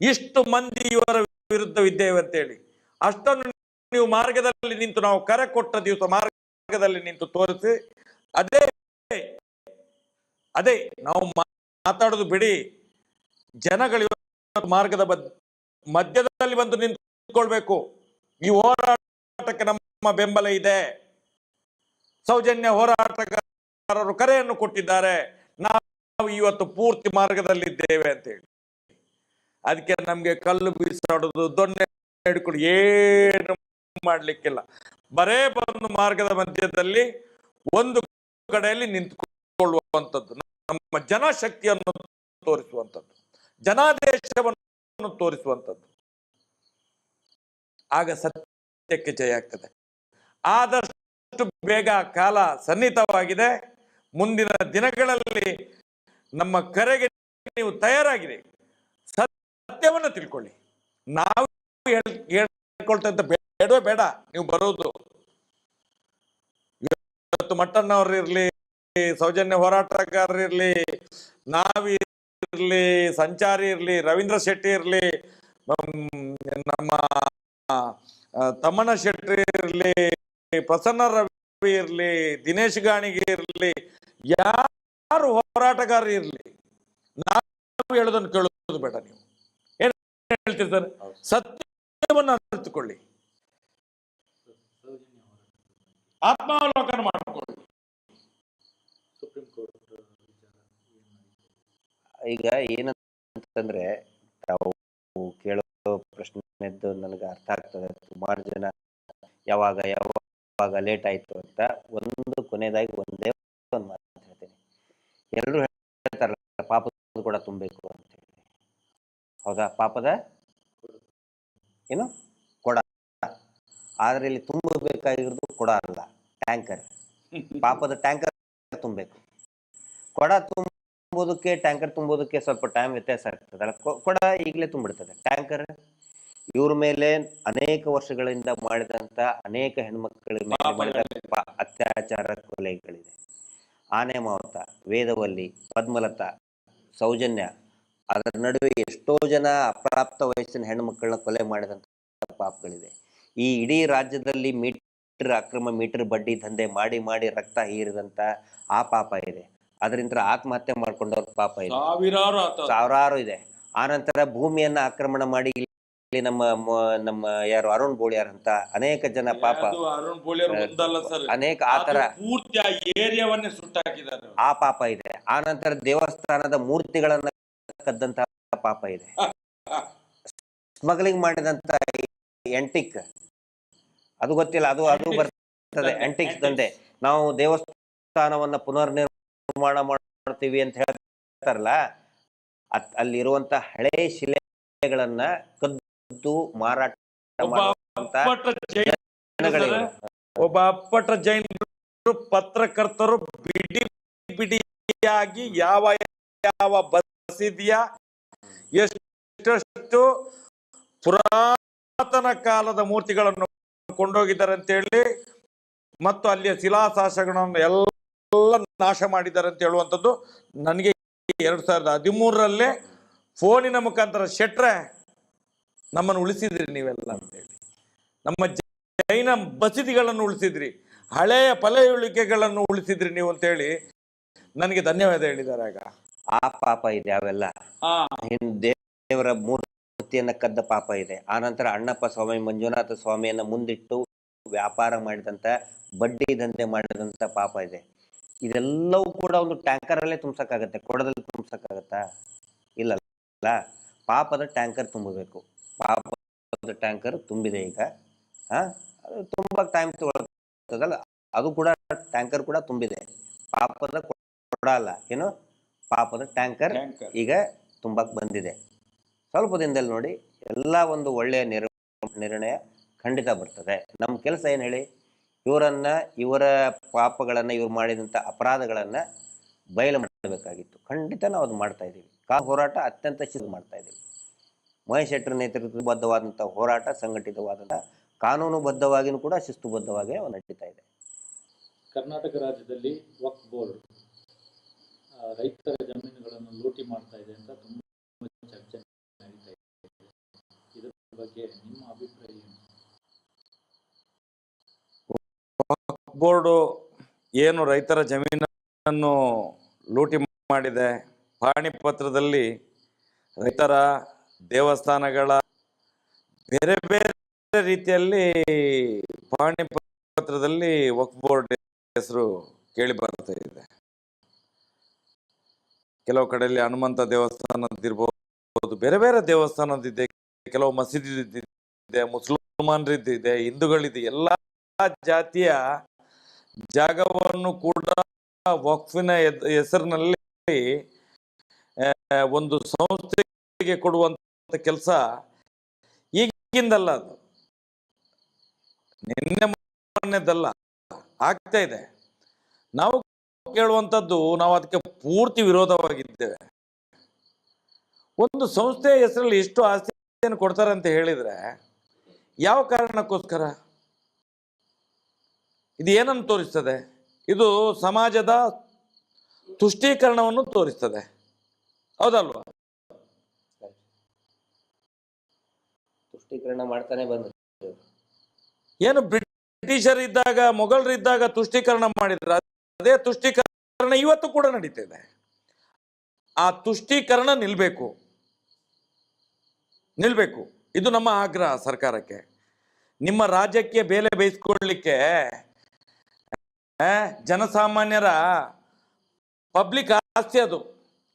B: ಇಷ್ಟು ಮಂದಿ ಇವರ ವಿರುದ್ಧವಿದ್ದೇವೆ ಅಂತೇಳಿ ಅಷ್ಟನ್ನು ನೀವು ಮಾರ್ಗದಲ್ಲಿ ನಿಂತು, ನಾವು ಕರೆ ಕೊಟ್ಟ ದಿವಸ ಮಾರ್ಗದಲ್ಲಿ ನಿಂತು ತೋರಿಸಿ. ಅದೇ ನಾವು ಮಾತಾಡೋದು ಬಿಡಿ. ಜನಗಳು ಮಾರ್ಗದ ಮಧ್ಯದಲ್ಲಿ ಬಂದು ನಿಂತ್ಕೊಳ್ಬೇಕು. ಈ ಹೋರಾಟಕ್ಕೆ ನಮ್ಮ ಬೆಂಬಲ ಇದೆ. ಸೌಜನ್ಯ ಹೋರಾಟಗಾರರು ಕರೆಯನ್ನು ಕೊಟ್ಟಿದ್ದಾರೆ. ನಾವು ಇವತ್ತು ಪೂರ್ತಿ ಮಾರ್ಗದಲ್ಲಿದ್ದೇವೆ ಅಂತೇಳಿ. ಅದಕ್ಕೆ ನಮ್ಗೆ ಕಲ್ಲು ಬೀಸಾಡೋದು, ದೊಣ್ಣೆ ಹಿಡ್ಕೊಂಡು ಏನು ಮಾಡ್ಲಿಕ್ಕಿಲ್ಲ. ಬರೇ ಬಂದು ಮಾರ್ಗದ ಮಧ್ಯದಲ್ಲಿ ಒಂದು ಕಡೆಯಲ್ಲಿ ನಿಂತ್ಕೊಳ್ಳುವ ತೋರಿಸುವಂಥದ್ದು, ನಮ್ಮ ಜನಶಕ್ತಿಯನ್ನು ತೋರಿಸುವಂಥದ್ದು, ಜನಾದೇಶವನ್ನು ತೋರಿಸುವಂಥದ್ದು. ಆಗ ಸತ್ಯಕ್ಕೆ ಜಯ ಆಗ್ತದೆ. ಆದಷ್ಟು ಬೇಗ ಕಾಲ ಸನ್ನಿಹಿತವಾಗಿದೆ. ಮುಂದಿನ ದಿನಗಳಲ್ಲಿ ನಮ್ಮ ಕರೆಗೆ ನೀವು ತಯಾರಾಗಿದೆ. ಸತ್ಯವನ್ನು ತಿಳ್ಕೊಳ್ಳಿ. ನಾವು ಹೇಳ್ಕೊಳ್ತಂತ ಬೇಡವೇ ಬೇಡ. ನೀವು ಬರೋದು ಇವತ್ತು ಮಟ್ಟಣ್ಣವ್ರು ಇರ್ಲಿ, ಸೌಜನ್ಯ ಹೋರಾಟಗಾರರಿರ್ಲಿ, ನಾವಿರ್ಲಿ, ಸಂಚಾರಿ ಇರ್ಲಿ, ರವೀಂದ್ರ ಶೆಟ್ಟಿ ಇರ್ಲಿ, ನಮ್ಮ ತಮ್ಮಣ್ಣ ಶೆಟ್ಟಿ ಇರ್ಲಿ, ಪ್ರಸನ್ನ ರವಿ ಇರ್ಲಿ, ದಿನೇಶ್ ಗಾಣಿಗೆ ಇರ್ಲಿ, ಯಾರು ಹೋರಾಟಗಾರರು ಇರ್ಲಿ, ನಾವು ಹೇಳೋದನ್ನು ಕೇಳೋದು ಬೇಡ. ನೀವು ಏನ್ ಹೇಳ್ತೀರಿ ಸರ್? ಸತ್ಯವನ್ನು ಅರಿತುಕೊಳ್ಳಿ, ಆತ್ಮಾವಲೋಕನ ಮಾಡಿಕೊಳ್ಳಿ.
A: ಸುಪ್ರೀಂ ಕೋರ್ಟ್
C: ಈಗ ಏನಂತಂದ್ರೆ ತಾವು ಕೇಳೋ ಪ್ರಶ್ನೆದ್ದು ನನಗೆ ಅರ್ಥ ಆಗ್ತದೆ. ಸುಮಾರು ಜನ ಯಾವಾಗ ಲೇಟ್ ಆಯ್ತು ಅಂತ ಒಂದು ಕೊನೆಯದಾಗಿ ಒಂದೇ ಒಂದು ಮಾತು ಹೇಳ್ತೀನಿ. ಎಲ್ಲರೂ ಹೇಳ್ತಾರಲ್ಲ ಪಾಪದ ಕೂಡ ತುಂಬಬೇಕು ಅಂತ ಹೇಳಿ. ಹೌದಾ? ಪಾಪದ ಏನು ಕೊಡ. ಆದ್ರೆ ಇಲ್ಲಿ ತುಂಬಬೇಕಾಗಿರೋದು ಕೊಡ ಅಲ್ಲ, ಟ್ಯಾಂಕರ್. ಪಾಪದ ಟ್ಯಾಂಕರ್ ತುಂಬಬೇಕು. ಕೊಡ ತುಂಬೋದಕ್ಕೆ ಟ್ಯಾಂಕರ್ ತುಂಬೋದಕ್ಕೆ ಸ್ವಲ್ಪ ಟೈಮ್ ವ್ಯತ್ಯಾಸ ಆಗ್ತದಲ್ಲ. ಕೊಡ ಈಗಲೇ ತುಂಬಿಡ್ತದೆ. ಟ್ಯಾಂಕರ್ ಇವ್ರ ಮೇಲೆ ಅನೇಕ ವರ್ಷಗಳಿಂದ ಮಾಡಿದಂತ ಅನೇಕ ಹೆಣ್ಮಕ್ಳ ಮೇಲೆ ಮಾಡಿದ ಅತ್ಯಾಚಾರ, ಕೊಲೆಗಳಿದೆ. ಆನೆ ಮಾವತ, ವೇದವಲ್ಲಿ, ಪದ್ಮಲತಾ, ಸೌಜನ್ಯ, ಅದರ ನಡುವೆ ಎಷ್ಟೋ ಜನ ಅಪ್ರಾಪ್ತ ವಯಸ್ಸಿನ ಹೆಣ್ಮಕ್ಳನ್ನ ಕೊಲೆ ಮಾಡಿದಂತ ಪಾಪಗಳಿದೆ. ಈ ಇಡೀ ರಾಜ್ಯದಲ್ಲಿ ಅಕ್ರಮ ಮೀಟರ್ ಬಡ್ಡಿ ದಂಧೆ ಮಾಡಿ ರಕ್ತ ಹೀರಿದಂತ ಆ ಪಾಪ ಇದೆ. ಅದರಿಂದ ಆತ್ಮಹತ್ಯೆ ಮಾಡ್ಕೊಂಡವ್ರ ಪಾಪ ಇದೆ, ಸಾವಿರಾರು ಇದೆ. ಆನಂತರ ಭೂಮಿಯನ್ನ ಆಕ್ರಮಣ ಮಾಡಿ ಇಲ್ಲಿ ನಮ್ಮ ಯಾರು ಅರುಣ್ ಬೋಳಿಯಾರ್ ಅಂತ ಅನೇಕ ಜನ ಪಾಪ, ಅನೇಕ ಆತರ ಆ ಪಾಪ ಇದೆ. ಆನಂತರ ದೇವಸ್ಥಾನದ ಮೂರ್ತಿಗಳನ್ನ ಕದ್ದಂತ ಪಾಪ ಇದೆ. ಸ್ಮಗ್ಲಿಂಗ್ ಮಾಡಿದಂತ ಎಂಟಿಕ್, ಅದು ಗೊತ್ತಿಲ್ಲ, ಅದು ಬರ್ತದೆ. ಎಂಟಿಕ್ಸ್ ದಂಧೆ. ನಾವು ದೇವಸ್ಥಾನವನ್ನ ಪುನರ್ ನಿರ್ಮಾಣ ಮಾಡ್ತೀವಿ ಅಂತ ಹೇಳ್ತಾರಲ್ಲ, ಅಲ್ಲಿರುವಂತ ಹಳೆ ಶಿಲೆಗಳನ್ನ ಕದ್ದು ಮಾರಾಟ ಮಾಡುವಂತ
B: ಒಬ್ಬ ಅಪ್ಪಟ ಜೈನರು, ಪತ್ರಕರ್ತರು ಬಿಡಿಯಾಗಿ ಯಾವ ಬಸಿದಿಯ ಎಷ್ಟು ಪುರಾತನ ಕಾಲದ ಮೂರ್ತಿಗಳನ್ನು ಕೊಂಡೋಗಿದ್ದಾರೆ ಅಂತೇಳಿ, ಮತ್ತು ಅಲ್ಲಿಯ ಶಿಲಾಶಾಸನಗಳನ್ನು ಎಲ್ಲ ನಾಶ ಮಾಡಿದ್ದಾರೆ ಅಂತ ಹೇಳುವಂಥದ್ದು ನನಗೆ 2013 ಫೋನಿನ ಮುಖಾಂತರ ಶೆಟ್ರೆ ನಮ್ಮನ್ನು ಉಳಿಸಿದ್ರಿ ನೀವೆಲ್ಲ ಅಂತೇಳಿ, ನಮ್ಮ ಜೈನ ಬಸದಿಗಳನ್ನು ಉಳಿಸಿದ್ರಿ, ಹಳೆಯ ಪಳೆಯುಳಿಕೆಗಳನ್ನು ಉಳಿಸಿದ್ರಿ ನೀವು ಅಂತೇಳಿ ನನಗೆ ಧನ್ಯವಾದ ಹೇಳಿದ್ದಾರೆ. ಆಗ
C: ಆ ಪಾಪ ಇದೆ. ಅವೆಲ್ಲ ದೇವರ ಮೂರ್ತಿಯನ್ನ ಕದ್ದ ಪಾಪ ಇದೆ. ಆನಂತರ ಅಣ್ಣಪ್ಪ ಸ್ವಾಮಿ, ಮಂಜುನಾಥ ಸ್ವಾಮಿಯನ್ನ ಮುಂದಿಟ್ಟು ವ್ಯಾಪಾರ ಮಾಡಿದಂತ, ಬಡ್ಡಿ ದಂಧೆ ಮಾಡಿದಂತ ಪಾಪ ಇದೆ. ಇದೆಲ್ಲವೂ ಕೂಡ ಒಂದು ಟ್ಯಾಂಕರ್ ಅಲ್ಲೇ ತುಂಬ್ಸಕ್ಕಾಗತ್ತೆ, ಕೊಡದಲ್ಲಿ ತುಂಬ್ಸಕ್ಕಾಗತ್ತಾ? ಇಲ್ಲ. ಪಾಪದ ಟ್ಯಾಂಕರ್ ತುಂಬಬೇಕು. ಪಾಪದ ಟ್ಯಾಂಕರ್ ತುಂಬಿದೆ ಈಗ. ಅದು ತುಂಬಕ್ ಟೈಮ್ ತಗೊಳ್ತದಲ್ಲ, ಅದು ಕೂಡ ಟ್ಯಾಂಕರ್ ಕೂಡ ತುಂಬಿದೆ. ಪಾಪದ ಕೊಡ ಅಲ್ಲ, ಏನು ಪಾಪದ ಟ್ಯಾಂಕರ್ ಈಗ ತುಂಬಕ್ ಬಂದಿದೆ. ಸ್ವಲ್ಪ ದಿನದಲ್ಲಿ ನೋಡಿ ಎಲ್ಲ ಒಂದು ಒಳ್ಳೆಯ ನಿರ್ಣಯ ಖಂಡಿತ ಬರ್ತದೆ. ನಮ್ಮ ಕೆಲಸ ಏನು ಹೇಳಿ, ಇವರ ಪಾಪಗಳನ್ನ, ಇವ್ರು ಮಾಡಿದಂಥ ಅಪರಾಧಗಳನ್ನ ಬಯಲು ಮಾಡಬೇಕಾಗಿತ್ತು. ಖಂಡಿತ ನಾವು ಅದು ಮಾಡ್ತಾ ಇದ್ದೀವಿ. ಹೋರಾಟ ಅತ್ಯಂತ ಮಾಡ್ತಾ ಇದ್ದೀವಿ. ಮಹೇಶ್ ಶೆಟ್ಟರ್ ನೇತೃತ್ವಬದ್ಧವಾದಂಥ ಹೋರಾಟ, ಸಂಘಟಿತವಾದಂಥ, ಕಾನೂನುಬದ್ಧವಾಗಿಯೂ ಕೂಡ ಶಿಸ್ತುಬದ್ಧವಾಗಿ ನಡೀತಾ ಇದೆ.
A: ಕರ್ನಾಟಕ ರಾಜ್ಯದಲ್ಲಿ ವಕ್ಫ್ ಬೋರ್ಡ್ ರೈತರ ಜಮೀನುಗಳನ್ನು ಲೂಟಿ ಮಾಡ್ತಾ ಇದೆ ಅಂತ ತುಂಬಾ ಚರ್ಚೆ ನಡೀತಾ ಇದೆ. ಇದರ ಬಗ್ಗೆ ನಿಮ್ಮ ಅಭಿಪ್ರಾಯ ಏನು?
B: ವಕ್ಫ್ ಬೋರ್ಡು ಏನು ರೈತರ ಜಮೀನನ್ನು ಲೂಟಿ ಮಾಡಿದೆ, ಪಹಣಿ ಪತ್ರದಲ್ಲಿ ರೈತರ ದೇವಸ್ಥಾನಗಳ ಬೇರೆ ಬೇರೆ ರೀತಿಯಲ್ಲಿ ಪಹಣಿ ಪತ್ರದಲ್ಲಿ ವಕ್ಫ್ ಬೋರ್ಡ್ ಹೆಸರು ಕೇಳಿ ಬರ್ತಾ ಇದೆ. ಕೆಲವು ಕಡೆಯಲ್ಲಿ ಹನುಮಂತ ದೇವಸ್ಥಾನದಿರ್ಬೋದು, ಬೇರೆ ಬೇರೆ ದೇವಸ್ಥಾನದಿದೆ, ಕೆಲವು ಮಸೀದಿದೆ, ಮುಸಲ್ಮಾನರಿದ್ದಿದೆ, ಹಿಂದೂಗಳಿದೆ. ಎಲ್ಲ ಜಾತಿಯ ಜಾಗವನ್ನು ಕೂಡ ವಕ್ಫಿನ ಹೆಸರಿನಲ್ಲಿ ಒಂದು ಸಂಸ್ಥೆಗೆ ಕೊಡುವಂತ ಕೆಲಸ ಈಗಿಂದಲ್ಲ, ಅದು ನಿನ್ನೆ ಮೊನ್ನೆದಲ್ಲ, ಆಗ್ತಾ ಇದೆ. ನಾವು ಕೇಳುವಂಥದ್ದು, ನಾವು ಅದಕ್ಕೆ ಪೂರ್ತಿ ವಿರೋಧವಾಗಿದ್ದೇವೆ. ಒಂದು ಸಂಸ್ಥೆಯ ಹೆಸರಲ್ಲಿ ಎಷ್ಟು ಆಸ್ತಿಯನ್ನು ಕೊಡ್ತಾರೆ ಅಂತ ಹೇಳಿದ್ರೆ ಯಾವ ಕಾರಣಕ್ಕೋಸ್ಕರ? ಇದು ಏನನ್ನು ತೋರಿಸ್ತದೆ? ಇದು ಸಮಾಜದ ತುಷ್ಟೀಕರಣವನ್ನು ತೋರಿಸ್ತದೆ, ಹೌದಲ್ವಾ?
C: ತುಷ್ಟೀಕರಣ ಮಾಡ್ತಾನೆ ಬಂದ.
B: ಏನು ಬ್ರಿಟಿಷರಿದ್ದಾಗ, ಮೊಘಲರಿದ್ದಾಗ ತುಷ್ಟೀಕರಣ ಮಾಡಿದ್ರೆ, ಅದೇ ತುಷ್ಟೀಕರಣ ಇವತ್ತು ಕೂಡ ನಡೀತಾ ಇದೆ. ಆ ತುಷ್ಟೀಕರಣ ನಿಲ್ಬೇಕು. ಇದು ನಮ್ಮ ಆಗ್ರಹ ಸರ್ಕಾರಕ್ಕೆ. ನಿಮ್ಮ ರಾಜ್ಯಕ್ಕೆ ಬೇಲೆ ಬೇಯಿಸ್ಕೊಳ್ಳಿಕ್ಕೆ ಜನಸಾಮಾನ್ಯರ ಪಬ್ಲಿಕ್ ಆಸ್ತಿ ಅದು.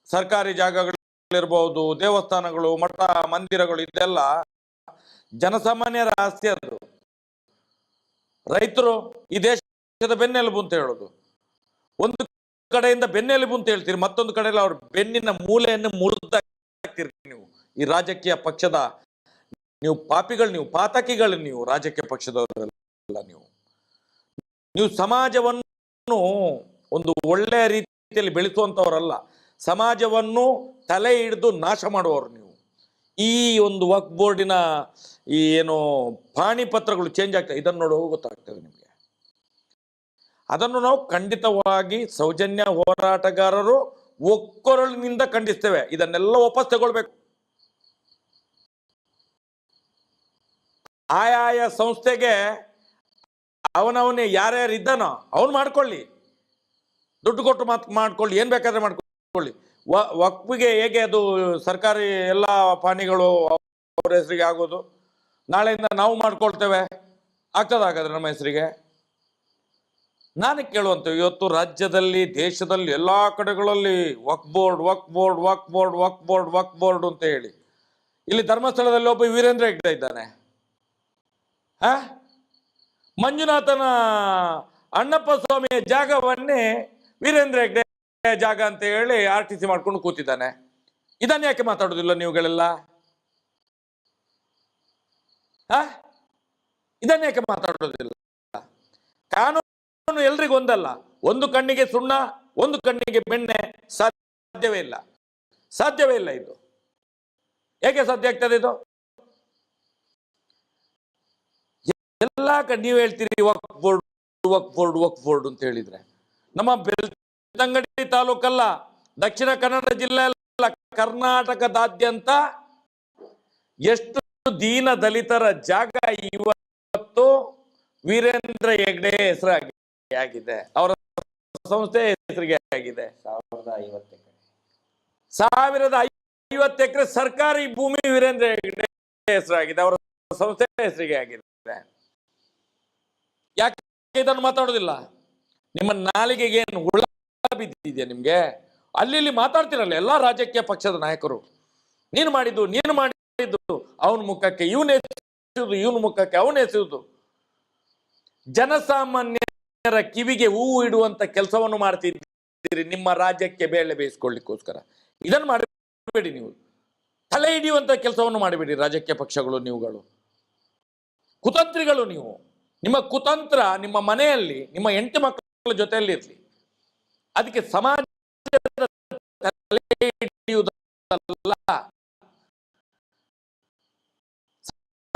B: ಸರ್ಕಾರಿ ಜಾಗಗಳಿರ್ಬಹುದು, ದೇವಸ್ಥಾನಗಳು, ಮಠ ಮಂದಿರಗಳು, ಇದೆಲ್ಲ ಜನಸಾಮಾನ್ಯರ ಆಸ್ತಿ ಅದು. ರೈತರು ಈ ದೇಶದ ಬೆನ್ನೆಲುಬು ಅಂತ ಹೇಳೋದು. ಒಂದು ಕಡೆಯಿಂದ ಬೆನ್ನೆಲುಬು ಅಂತ ಹೇಳ್ತೀರಿ, ಮತ್ತೊಂದು ಕಡೆಯಲ್ಲಿ ಅವ್ರ ಬೆನ್ನಿನ ಮೂಲೆಯನ್ನು ಮುರಿದಾಕ್ತೀರಿ ನೀವು. ಈ ರಾಜಕೀಯ ಪಕ್ಷದ ನೀವು ಪಾಪಿಗಳು, ನೀವು ಪಾತಕಿಗಳು, ನೀವು ರಾಜಕೀಯ ಪಕ್ಷದವರೆಲ್ಲ. ನೀವು ಸಮಾಜವನ್ನು ಒಂದು ಒಳ್ಳೆಯ ರೀತಿಯಲ್ಲಿ ಬೆಳೆಸುವಂತವರಲ್ಲ, ಸಮಾಜವನ್ನು ತಲೆ ಹಿಡಿದು ನಾಶ ಮಾಡುವವರು ನೀವು. ಈ ಒಂದು ವಕ್ಫ್ ಬೋರ್ಡಿನ ಈ ಏನು ಪಾಣಿ ಪತ್ರಗಳು ಚೇಂಜ್ ಆಗ್ತದೆ, ಇದನ್ನು ನೋಡುವ ಗೊತ್ತಾಗ್ತದೆ ನಿಮಗೆ. ಅದನ್ನು ನಾವು ಖಂಡಿತವಾಗಿ ಸೌಜನ್ಯ ಹೋರಾಟಗಾರರು ಒಕ್ಕೊರಳಿನಿಂದ ಖಂಡಿಸ್ತೇವೆ. ಇದನ್ನೆಲ್ಲ ವಾಪಸ್ ತಗೊಳ್ಬೇಕು. ಆಯಾಯ ಸಂಸ್ಥೆಗೆ ಅವನವನೇ ಯಾರ್ಯಾರು ಇದ್ದಾನೋ ಅವನು ಮಾಡ್ಕೊಳ್ಳಿ, ದುಡ್ಡು ಕೊಟ್ಟು ಮಾಡ್ಕೊಳ್ಳಿ, ಏನ್ ಬೇಕಾದ್ರೆ ಮಾಡ್ಕೊಳ್ಳಿ. ವಕ್ಫಿಗೆ ಹೇಗೆ ಅದು ಸರ್ಕಾರಿ ಎಲ್ಲ ಪಾಣಿಗಳು ಅವ್ರ ಹೆಸರಿಗೆ ಆಗೋದು, ನಾಳೆಯಿಂದ ನಾವು ಮಾಡ್ಕೊಳ್ತೇವೆ, ಆಗ್ತದಾಗಾದ್ರೆ ನಮ್ಮ ಹೆಸರಿಗೆ? ನಾನು ಕೇಳುವಂತ, ಇವತ್ತು ರಾಜ್ಯದಲ್ಲಿ, ದೇಶದಲ್ಲಿ ಎಲ್ಲಾ ಕಡೆಗಳಲ್ಲಿ ವಕ್ಫ್ ಬೋರ್ಡ್ ಅಂತ ಹೇಳಿ, ಇಲ್ಲಿ ಧರ್ಮಸ್ಥಳದಲ್ಲಿ ಒಬ್ಬ ವೀರೇಂದ್ರ ಹೆಗ್ಡೆ ಇದ್ದಾನೆ. ಮಂಜುನಾಥನ ಅಣ್ಣಪ್ಪ ಸ್ವಾಮಿಯ ಜಾಗವನ್ನೇ ವೀರೇಂದ್ರ ಹೆಗ್ಡೆ ಜಾಗ ಅಂತ ಹೇಳಿ RTC ಮಾಡ್ಕೊಂಡು ಕೂತಿದ್ದಾನೆ. ಇದನ್ನ ಯಾಕೆ ಮಾತಾಡೋದಿಲ್ಲ ನೀವುಗಳೆಲ್ಲ? ಇದನ್ನ ಯಾಕೆ ಮಾತಾಡೋದಿಲ್ಲ? ಕಾನೂನು ಎಲ್ರಿಗೂ ಒಂದಲ್ಲ. ಒಂದು ಕಣ್ಣಿಗೆ ಸುಣ್ಣ, ಒಂದು ಕಣ್ಣಿಗೆ ಬೆಣ್ಣೆ ಸಾಧ್ಯವೇ ಇಲ್ಲ. ಇದು ಹೇಗೆ ಸಾಧ್ಯ ಆಗ್ತದೆ? ಇದು ಎಲ್ಲ ನೀವು ಹೇಳ್ತೀರಿ ವಕ್ಫ್ ಬೋರ್ಡ್ ಅಂತ ಹೇಳಿದ್ರೆ, ನಮ್ಮ ಬೆಳ್ತಂಗಡಿ ತಾಲೂಕಲ್ಲ, ದಕ್ಷಿಣ ಕನ್ನಡ ಜಿಲ್ಲೆ ಅಲ್ಲ, ಕರ್ನಾಟಕದಾದ್ಯಂತ ಎಷ್ಟು ದೀನ ದಲಿತರ ಜಾಗ ಇವತ್ತು ವೀರೇಂದ್ರ ಹೆಗ್ಡೆ ಹೆಸರಾಗಿದೆ, ಅವರ ಸಂಸ್ಥೆ ಹೆಸರಿಗೆ ಆಗಿದೆ. 1050 ಎಕರೆ ಸರ್ಕಾರಿ ಭೂಮಿ ವೀರೇಂದ್ರ ಹೆಗ್ಡೆ ಹೆಸರಾಗಿದೆ, ಅವರ ಸಂಸ್ಥೆ ಹೆಸರಿಗೆ ಆಗಿದೆ. ಯಾಕೆ ಇದನ್ನು ಮಾತಾಡೋದಿಲ್ಲ? ನಿಮ್ಮ ನಾಲಿಗೆಗೆ ಏನು ಹುಳ ಬಿದ್ದಿದೆಯಾ ನಿಮ್ಗೆ? ಅಲ್ಲಿ ಮಾತಾಡ್ತಿರಲ್ಲ ಎಲ್ಲಾ ರಾಜಕೀಯ ಪಕ್ಷದ ನಾಯಕರು, ನೀನು ಮಾಡಿದ್ದು ಅವನ ಮುಖಕ್ಕೆ ಇವನು ಎಸೆಯುವುದು, ಇವನ ಮುಖಕ್ಕೆ ಅವನು ಎಸೆಯುವುದು. ಜನಸಾಮಾನ್ಯರ ಕಿವಿಗೆ ಹೂವು ಇಡುವಂತ ಕೆಲಸವನ್ನು ಮಾಡ್ತಿದ್ದೀರಿ ನಿಮ್ಮ ರಾಜ್ಯಕ್ಕೆ ಬೇಳೆ ಬೇಯಿಸ್ಕೊಳ್ಳಿಕ್ಕೋಸ್ಕರ. ಇದನ್ನು ಮಾಡಬೇಡಿ ನೀವು. ತಲೆ ಹಿಡಿಯುವಂತ ಕೆಲಸವನ್ನು ಮಾಡಬೇಡಿ ರಾಜಕೀಯ ಪಕ್ಷಗಳು. ನೀವುಗಳು ಕುತಂತ್ರಿಗಳು. ನಿಮ್ಮ ಕುತಂತ್ರ ನಿಮ್ಮ ಮನೆಯಲ್ಲಿ, ನಿಮ್ಮ ಹೆಂಡತಿ ಮಕ್ಕಳ ಜೊತೆಯಲ್ಲಿ ಇರಲಿ. ಅದಕ್ಕೆ ಸಮಾಜದ ತಲೆ ಹಿಡಿಯುವುದಲ್ಲ,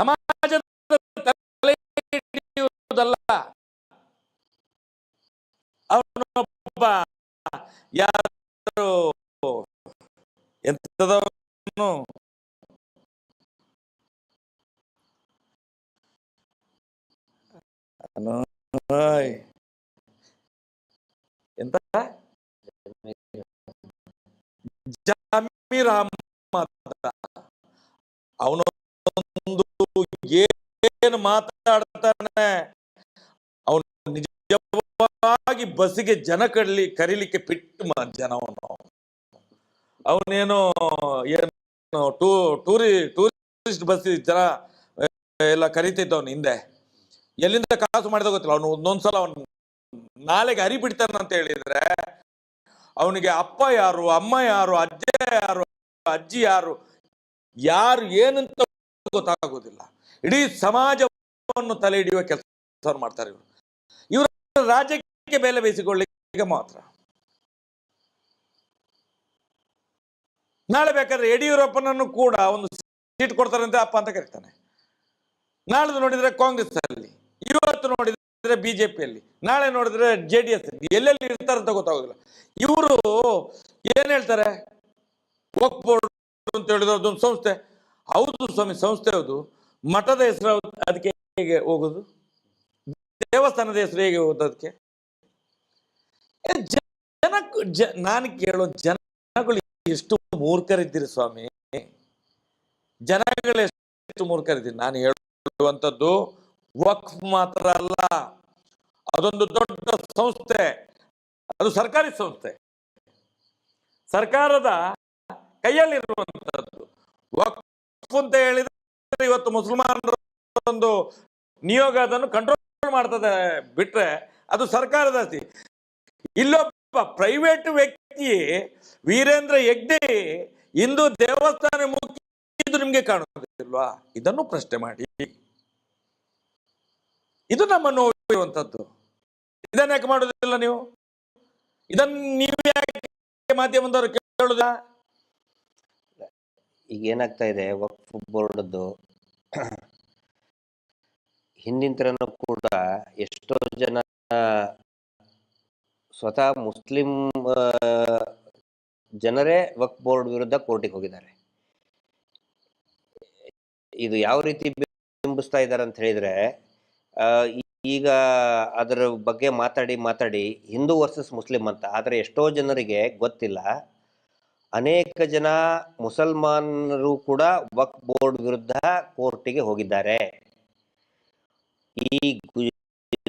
B: ಸಮಾಜದ ತಲೆ ಹಿಡಿಯುವುದಲ್ಲ. ಅವನೊಬ್ಬ ಯಾರು ಎಂತದವನು ಎಂತ ಜಮೀರ್ ಅಹ್ಮದ್, ಅವನೊಂದು ಏನು ಮಾತಾಡ್ತಾನೆ, ಅವನು ನಿಜವಾಗಿ ಬಸ್ಸಿಗೆ ಜನ ಕರೀಲಿಕ್ಕೆ ಪಿಟ್ಟು ಜನವನು. ಅವನೇನೋ ಏನು ಟೂರಿಸ್ಟ್ ಬಸ್ ಜನ ಎಲ್ಲ ಕರೀತಿದ್ದವನು ಹಿಂದೆ. ಎಲ್ಲಿಂದ ಕಾಸು ಮಾಡಿದ ಗೊತ್ತಿಲ್ಲ. ಅವನು ಒಂದೊಂದ್ಸಲ ಅವನು ನಾಳೆಗೆ ಹರಿ ಬಿಡ್ತಾನಂತ ಹೇಳಿದ್ರೆ ಅವನಿಗೆ ಅಪ್ಪ ಯಾರು, ಅಮ್ಮ ಯಾರು, ಅಜ್ಜ ಯಾರು, ಅಜ್ಜಿ ಯಾರು, ಯಾರು ಏನಂತ ಗೊತ್ತಾಗೋದಿಲ್ಲ. ಇಡೀ ಸಮಾಜವನ್ನು ತಲೆ ಹಿಡಿಯುವ ಕೆಲಸ ಮಾಡ್ತಾರೆ ಇವರು. ಇವರು ರಾಜ್ಯಕ್ಕೆ ಬೆಲೆ ಬೇಯಿಸಿಕೊಳ್ಳಿಕ್ಕೆ ಮಾತ್ರ. ನಾಳೆ ಬೇಕಾದ್ರೆ ಯಡಿಯೂರಪ್ಪನನ್ನು ಕೂಡ ಒಂದು ಸೀಟ್ ಕೊಡ್ತಾರಂತೆ ಅಪ್ಪ ಅಂತ ಕರೀತಾನೆ. ನಾಳೆ ನೋಡಿದ್ರೆ ಕಾಂಗ್ರೆಸ್ ಅಲ್ಲಿ, ಇವತ್ತು ನೋಡಿದ್ರೆ ಬಿಜೆಪಿಯಲ್ಲಿ, ನಾಳೆ ನೋಡಿದ್ರೆ JDS ಅಲ್ಲಿ, ಎಲ್ಲೆಲ್ಲಿ ಇರ್ತಾರೆ ಅಂತ ಗೊತ್ತಾಗೋದಿಲ್ಲ. ಇವರು ಏನ್ ಹೇಳ್ತಾರೆ, ವಕ್ಫ್ ಬೋರ್ಡ್ ಅಂತ ಹೇಳಿದ್ರೆ ಅದೊಂದು ಸಂಸ್ಥೆ. ಹೌದು ಸ್ವಾಮಿ, ಸಂಸ್ಥೆ ಹೌದು. ಮಠದ ಹೆಸರು ಅದಕ್ಕೆ ಹೇಗೆ ಹೋಗುದು? ದೇವಸ್ಥಾನದ ಹೆಸರು ಹೇಗೆ ಹೋಗುದು ಅದಕ್ಕೆ? ನಾನು ಕೇಳೋ ಜನಗಳು ಎಷ್ಟು ಮೂರ್ಖರಿದ್ದೀರಿ ಸ್ವಾಮಿ, ಜನಗಳು ಎಷ್ಟು ಮೂರ್ಖರಿದ್ದೀರಿ. ನಾನು ಹೇಳುವಂಥದ್ದು ವಕ್ಫ್ ಮಾತ್ರ ಅಲ್ಲ, ಅದೊಂದು ದೊಡ್ಡ ಸಂಸ್ಥೆ, ಅದು ಸರ್ಕಾರಿ ಸಂಸ್ಥೆ, ಸರ್ಕಾರದ ಕೈಯಲ್ಲಿರುವಂತದ್ದು. ವಕ್ಫ್ ಅಂತ ಹೇಳಿದ್ರೆ ಇವತ್ತು ಮುಸಲ್ಮಾನರ ಒಂದು ನಿಯೋಗ ಅದನ್ನು ಕಂಟ್ರೋಲ್ ಮಾಡ್ತದೆ ಬಿಟ್ರೆ ಅದು ಸರ್ಕಾರದ ಆಸ್ತಿ. ಇಲ್ಲೊಬ್ಬ ಪ್ರೈವೇಟ್ ವ್ಯಕ್ತಿ ವೀರೇಂದ್ರ ಹೆಗ್ಡೆ ಹಿಂದೂ ದೇವಸ್ಥಾನ ಮುಖ್ಯ ನಿಮ್ಗೆ ಕಾಣುವುದಿಲ್ವಾ? ಇದನ್ನು ಪ್ರಶ್ನೆ ಮಾಡಿ. ಇದು ನಮ್ಮ ನೋವಿರುವಂತದ್ದು. ಇದನ್ನ ಯಾಕೆ ಮಾಡೋದಿಲ್ಲ ನೀವು? ಇದನ್ನು ನೀವು ಯಾಕೆ ಮಾಧ್ಯಮದವರು ಕೇಳುದ?
C: ಈಗ ಏನಾಗ್ತಾ ಇದೆ, ವಕ್ಫ್ ಬೋರ್ಡ್ದು ಹಿಂದಿನ ಥರನೂ ಕೂಡ ಎಷ್ಟೋ ಜನ ಸ್ವತಃ ಮುಸ್ಲಿಂ ಜನರೇ ವಕ್ಫ್ ಬೋರ್ಡ್ ವಿರುದ್ಧ ಕೋರ್ಟಿಗೆ ಹೋಗಿದ್ದಾರೆ. ಇದು ಯಾವ ರೀತಿ ಬಿಂಬಿಸ್ತಾ ಇದ್ದಾರೆ ಅಂತ ಹೇಳಿದ್ರೆ, ಈಗ ಅದರ ಬಗ್ಗೆ ಮಾತಾಡಿ ಹಿಂದೂ ವರ್ಸಸ್ ಮುಸ್ಲಿಂ ಅಂತ. ಆದರೆ ಎಷ್ಟೋ ಜನರಿಗೆ ಗೊತ್ತಿಲ್ಲ, ಅನೇಕ ಜನ ಮುಸಲ್ಮಾನರು ಕೂಡ ವಕ್ಫ್ ಬೋರ್ಡ್ ವಿರುದ್ಧ ಕೋರ್ಟಿಗೆ ಹೋಗಿದ್ದಾರೆ. ಈ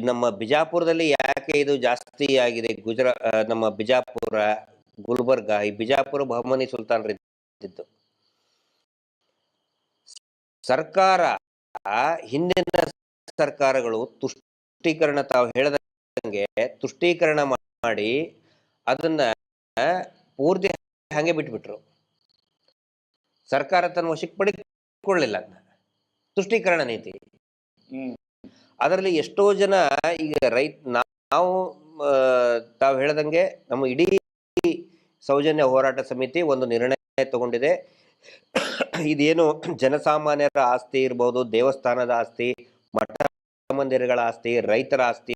C: ನಮ್ಮ ಬಿಜಾಪುರದಲ್ಲಿ ಯಾಕೆ ಇದು ಜಾಸ್ತಿ ಆಗಿದೆ? ನಮ್ಮ ಬಿಜಾಪುರ, ಗುಲ್ಬರ್ಗ, ಈ ಬಿಜಾಪುರ ಬಹಮನಿ ಸುಲ್ತಾನರಿದ್ದು ಸರ್ಕಾರ, ಹಿಂದಿನ ಸರ್ಕಾರಗಳು ತುಷ್ಟೀಕರಣ, ತಾವು ಹೇಳದಂಗೆ ತುಷ್ಟೀಕರಣ ಮಾಡಿ ಅದನ್ನ ಪೂರ್ತಿ ಹಾಗೆ ಬಿಟ್ಬಿಟ್ರು. ಸರ್ಕಾರ ತನ್ನ ವಶಕ್ಕೆ ಪಡಿಕೊಳ್ಳಿಲ್ಲ ಅದನ್ನ, ತುಷ್ಟೀಕರಣ ನೀತಿ. ಅದರಲ್ಲಿ ಎಷ್ಟೋ ಜನ ಈಗ ನಾವು ತಾವು ಹೇಳದಂಗೆ ನಮ್ಮ ಇಡೀ ಸೌಜನ್ಯ ಹೋರಾಟ ಸಮಿತಿ ಒಂದು ನಿರ್ಣಯ ತಗೊಂಡಿದೆ. ಇದೇನು ಜನಸಾಮಾನ್ಯರ ಆಸ್ತಿ ಇರ್ಬೋದು, ದೇವಸ್ಥಾನದ ಆಸ್ತಿ, ಮಠ ಮಂದಿರಗಳ ಆಸ್ತಿ, ರೈತರ ಆಸ್ತಿ